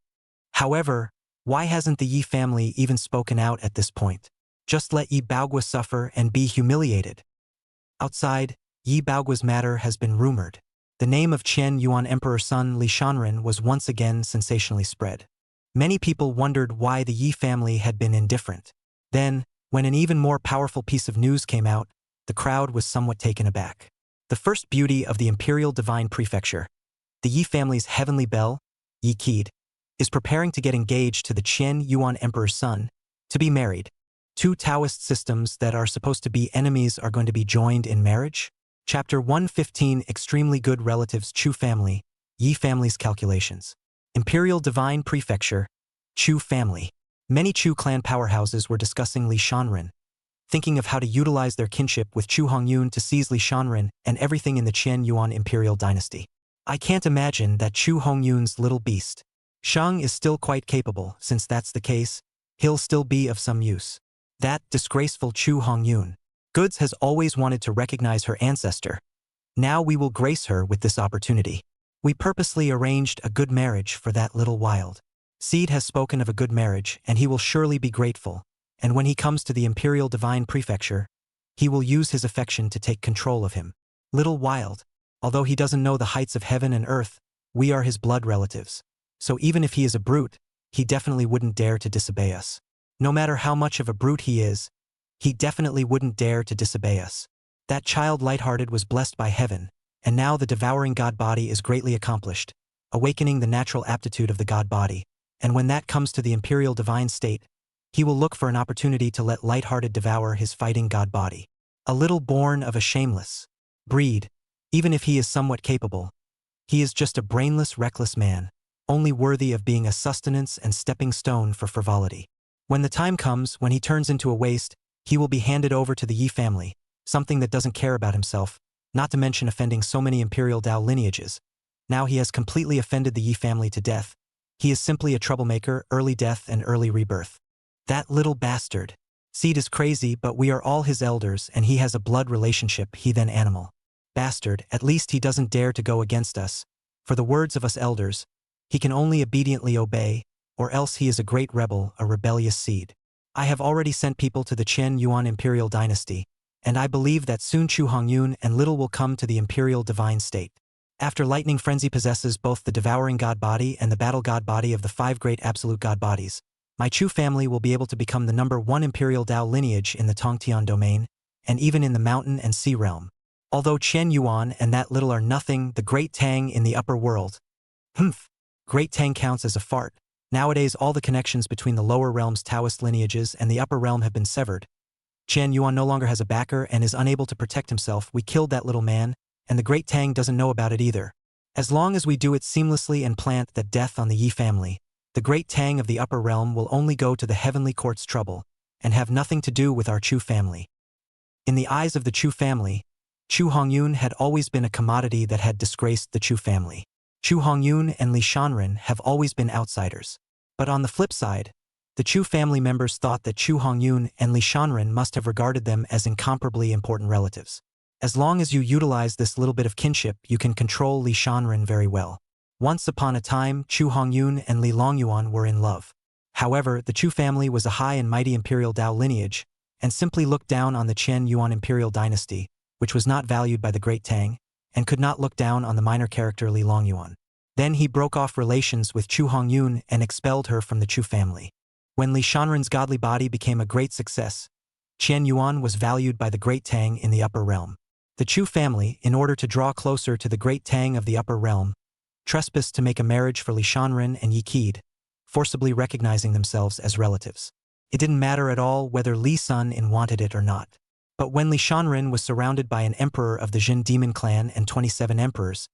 However, why hasn't the Yi family even spoken out at this point? Just let Yi Baogua suffer and be humiliated. Outside, Yi Baogua's matter has been rumored. The name of Qian Yuan Emperor's son Li Shanren was once again sensationally spread. Many people wondered why the Yi family had been indifferent. Then, when an even more powerful piece of news came out, the crowd was somewhat taken aback. The first beauty of the Imperial Divine Prefecture, the Yi family's heavenly belle, Yi Qid, is preparing to get engaged to the Qian Yuan Emperor's son, to be married. Two Taoist systems that are supposed to be enemies are going to be joined in marriage? Chapter 115 Extremely Good Relatives Chu Family, Yi Family's Calculations. Imperial Divine Prefecture, Chu Family. Many Chu clan powerhouses were discussing Li Shanren, thinking of how to utilize their kinship with Chu Hongyun to seize Li Shanren and everything in the Qian Yuan Imperial dynasty. I can't imagine that Chu Hongyun's little beast, Shang is still quite capable. Since that's the case, he'll still be of some use. That disgraceful Chu Hongyun. Goods has always wanted to recognize her ancestor. Now we will grace her with this opportunity. We purposely arranged a good marriage for that little wild. Seed has spoken of a good marriage, and he will surely be grateful, and when he comes to the Imperial Divine Prefecture, he will use his affection to take control of him. Little wild. Although he doesn't know the heights of heaven and earth, we are his blood relatives. So even if he is a brute, he definitely wouldn't dare to disobey us. No matter how much of a brute he is, he definitely wouldn't dare to disobey us. That child lighthearted was blessed by heaven, and now the devouring god body is greatly accomplished, awakening the natural aptitude of the god body, and when that comes to the imperial divine state, he will look for an opportunity to let lighthearted devour his fighting god body. A little born of a shameless breed, even if he is somewhat capable, he is just a brainless, reckless man, only worthy of being a sustenance and stepping stone for frivolity. When the time comes when he turns into a waste, he will be handed over to the Yi family, something that doesn't care about himself, not to mention offending so many imperial Dao lineages. Now he has completely offended the Yi family to death. He is simply a troublemaker, early death and early rebirth. That little bastard. Seed is crazy, but we are all his elders and he has a blood relationship, heathen animal. Bastard, at least he doesn't dare to go against us. For the words of us elders, he can only obediently obey, or else he is a great rebel, a rebellious seed. I have already sent people to the Chen Yuan Imperial Dynasty, and I believe that soon Chu Hongyun and Little will come to the Imperial Divine State. After Lightning Frenzy possesses both the Devouring God Body and the Battle God Body of the 5 Great Absolute God Bodies, my Chu family will be able to become the #1 Imperial Dao lineage in the Tongtian domain, and even in the Mountain and Sea realm. Although Chen Yuan and that Little are nothing, the Great Tang in the upper world. Great Tang counts as a fart. Nowadays all the connections between the lower realm's Taoist lineages and the upper realm have been severed. Chen Yuan no longer has a backer and is unable to protect himself. We killed that little man, and the Great Tang doesn't know about it either. As long as we do it seamlessly and plant that death on the Yi family, the Great Tang of the upper realm will only go to the heavenly court's trouble, and have nothing to do with our Chu family. In the eyes of the Chu family, Chu Hongyun had always been a commodity that had disgraced the Chu family. Chu Hongyun and Li Shanren have always been outsiders. But on the flip side, the Chu family members thought that Chu Hongyun and Li Shanren must have regarded them as incomparably important relatives. As long as you utilize this little bit of kinship, you can control Li Shanren very well. Once upon a time, Chu Hongyun and Li Longyuan were in love. However, the Chu family was a high and mighty imperial Dao lineage, and simply looked down on the Chen Yuan imperial dynasty, which was not valued by the Great Tang, and could not look down on the minor character Li Longyuan. Then he broke off relations with Chu Hongyun and expelled her from the Chu family. When Li Shanren's godly body became a great success, Chen Yuan was valued by the Great Tang in the upper realm. The Chu family, in order to draw closer to the Great Tang of the upper realm, trespassed to make a marriage for Li Shanren and Yi Qid, forcibly recognizing themselves as relatives. It didn't matter at all whether Li Sun wanted it or not. But when Li Shanren was surrounded by an emperor of the Jin demon clan and 27 emperors,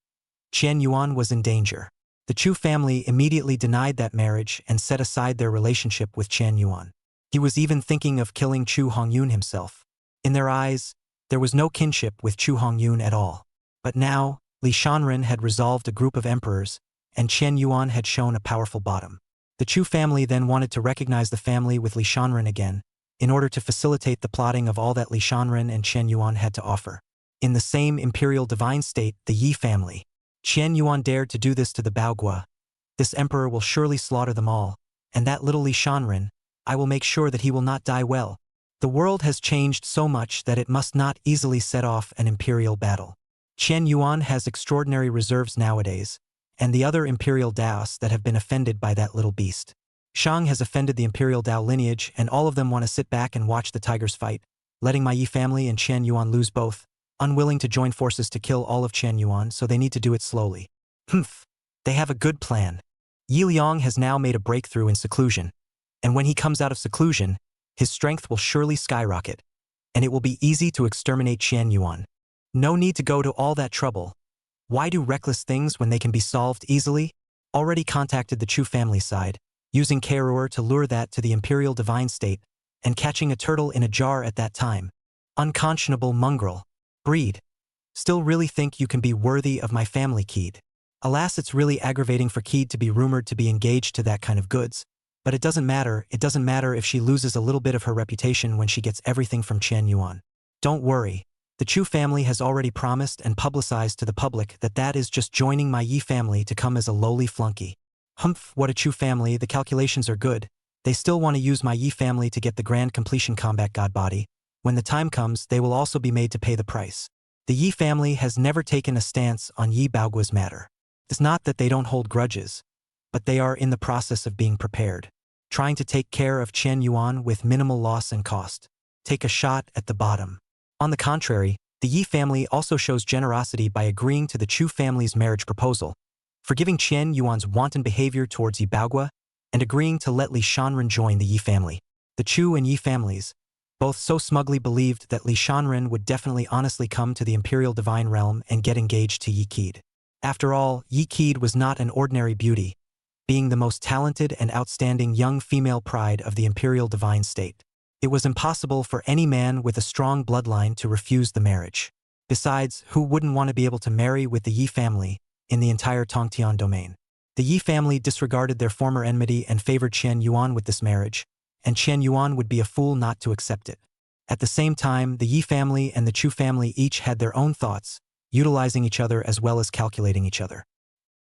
Chen Yuan was in danger. The Chu family immediately denied that marriage and set aside their relationship with Chen Yuan. He was even thinking of killing Chu Hongyun himself. In their eyes, there was no kinship with Chu Hongyun at all. But now, Li Shanren had resolved a group of emperors, and Chen Yuan had shown a powerful bottom. The Chu family then wanted to recognize the family with Li Shanren again, in order to facilitate the plotting of all that Li Shanren and Chen Yuan had to offer. In the same imperial divine state, the Yi family, Chen Yuan dared to do this to the Baogua. This emperor will surely slaughter them all, and that little Li Shanren, I will make sure that he will not die well. The world has changed so much that it must not easily set off an imperial battle. Chen Yuan has extraordinary reserves nowadays, and the other imperial Daos that have been offended by that little beast. Shang has offended the imperial Dao lineage, and all of them want to sit back and watch the tigers fight, letting my Yi family and Chen Yuan lose both, unwilling to join forces to kill all of Chen Yuan, so they need to do it slowly. They have a good plan. Yi Liang has now made a breakthrough in seclusion, and when he comes out of seclusion, his strength will surely skyrocket, and it will be easy to exterminate Chen Yuan. No need to go to all that trouble. Why do reckless things when they can be solved easily? Already contacted the Chu family side, using Kairur to lure that to the imperial divine state, and catching a turtle in a jar at that time. Unconscionable mongrel. Breed. Still really think you can be worthy of my family, Keed? Alas, it's really aggravating for Keed to be rumored to be engaged to that kind of goods. But it doesn't matter if she loses a little bit of her reputation when she gets everything from Chen Yuan. Don't worry. The Chu family has already promised and publicized to the public that is just joining my Yi family to come as a lowly flunky. Humph, what a Chu family, the calculations are good. They still want to use my Yi family to get the grand completion combat god body. When the time comes, they will also be made to pay the price. The Yi family has never taken a stance on Yi Baogua's matter. It's not that they don't hold grudges, but they are in the process of being prepared, trying to take care of Chen Yuan with minimal loss and cost. Take a shot at the bottom. On the contrary, the Yi family also shows generosity by agreeing to the Chu family's marriage proposal, forgiving Chen Yuan's wanton behavior towards Yi Baogua, and agreeing to let Li Shanren join the Yi family. The Chu and Yi families, both so smugly believed that Li Shanren would definitely honestly come to the Imperial Divine Realm and get engaged to Yi Keed. After all, Yi Keed was not an ordinary beauty, being the most talented and outstanding young female pride of the Imperial Divine State. It was impossible for any man with a strong bloodline to refuse the marriage. Besides, who wouldn't want to be able to marry with the Yi family in the entire Tongtian domain? The Yi family disregarded their former enmity and favored Chen Yuan with this marriage, and Chen Yuan would be a fool not to accept it. At the same time, the Yi family and the Chu family each had their own thoughts, utilizing each other as well as calculating each other.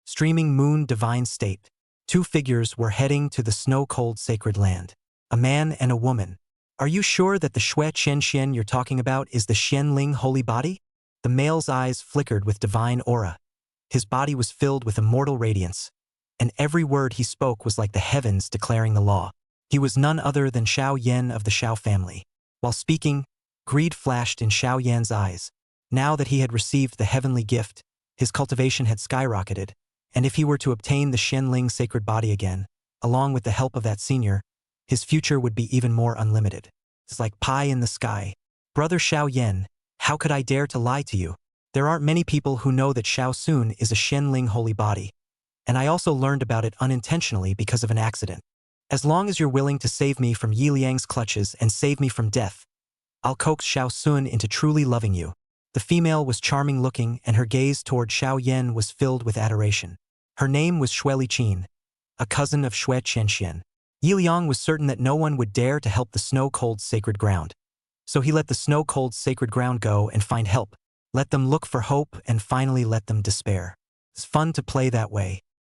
Streaming Moon Divine State. Two figures were heading to the snow-cold sacred land. A man and a woman. Are you sure that the Shui Chen you're talking about is the Xianling holy body? The male's eyes flickered with divine aura. His body was filled with immortal radiance, and every word he spoke was like the heavens declaring the law. He was none other than Xiao Yan of the Xiao family. While speaking, greed flashed in Xiao Yan's eyes. Now that he had received the heavenly gift, his cultivation had skyrocketed, and if he were to obtain the Xianling sacred body again, along with the help of that senior, his future would be even more unlimited. It's like pie in the sky. Brother Xiao Yan, how could I dare to lie to you? There aren't many people who know that Xiao Sun is a Xianling holy body, and I also learned about it unintentionally because of an accident. As long as you're willing to save me from Yi Liang's clutches and save me from death, I'll coax Xiao Sun into truly loving you. The female was charming looking, and her gaze toward Xiao Yan was filled with adoration. Her name was Shui Liqin, a cousin of Shui Chen. Yi Liang was certain that no one would dare to help the snow-cold sacred ground. So he let the snow-cold sacred ground go and find help, let them look for hope, and finally let them despair. It's fun to play that way.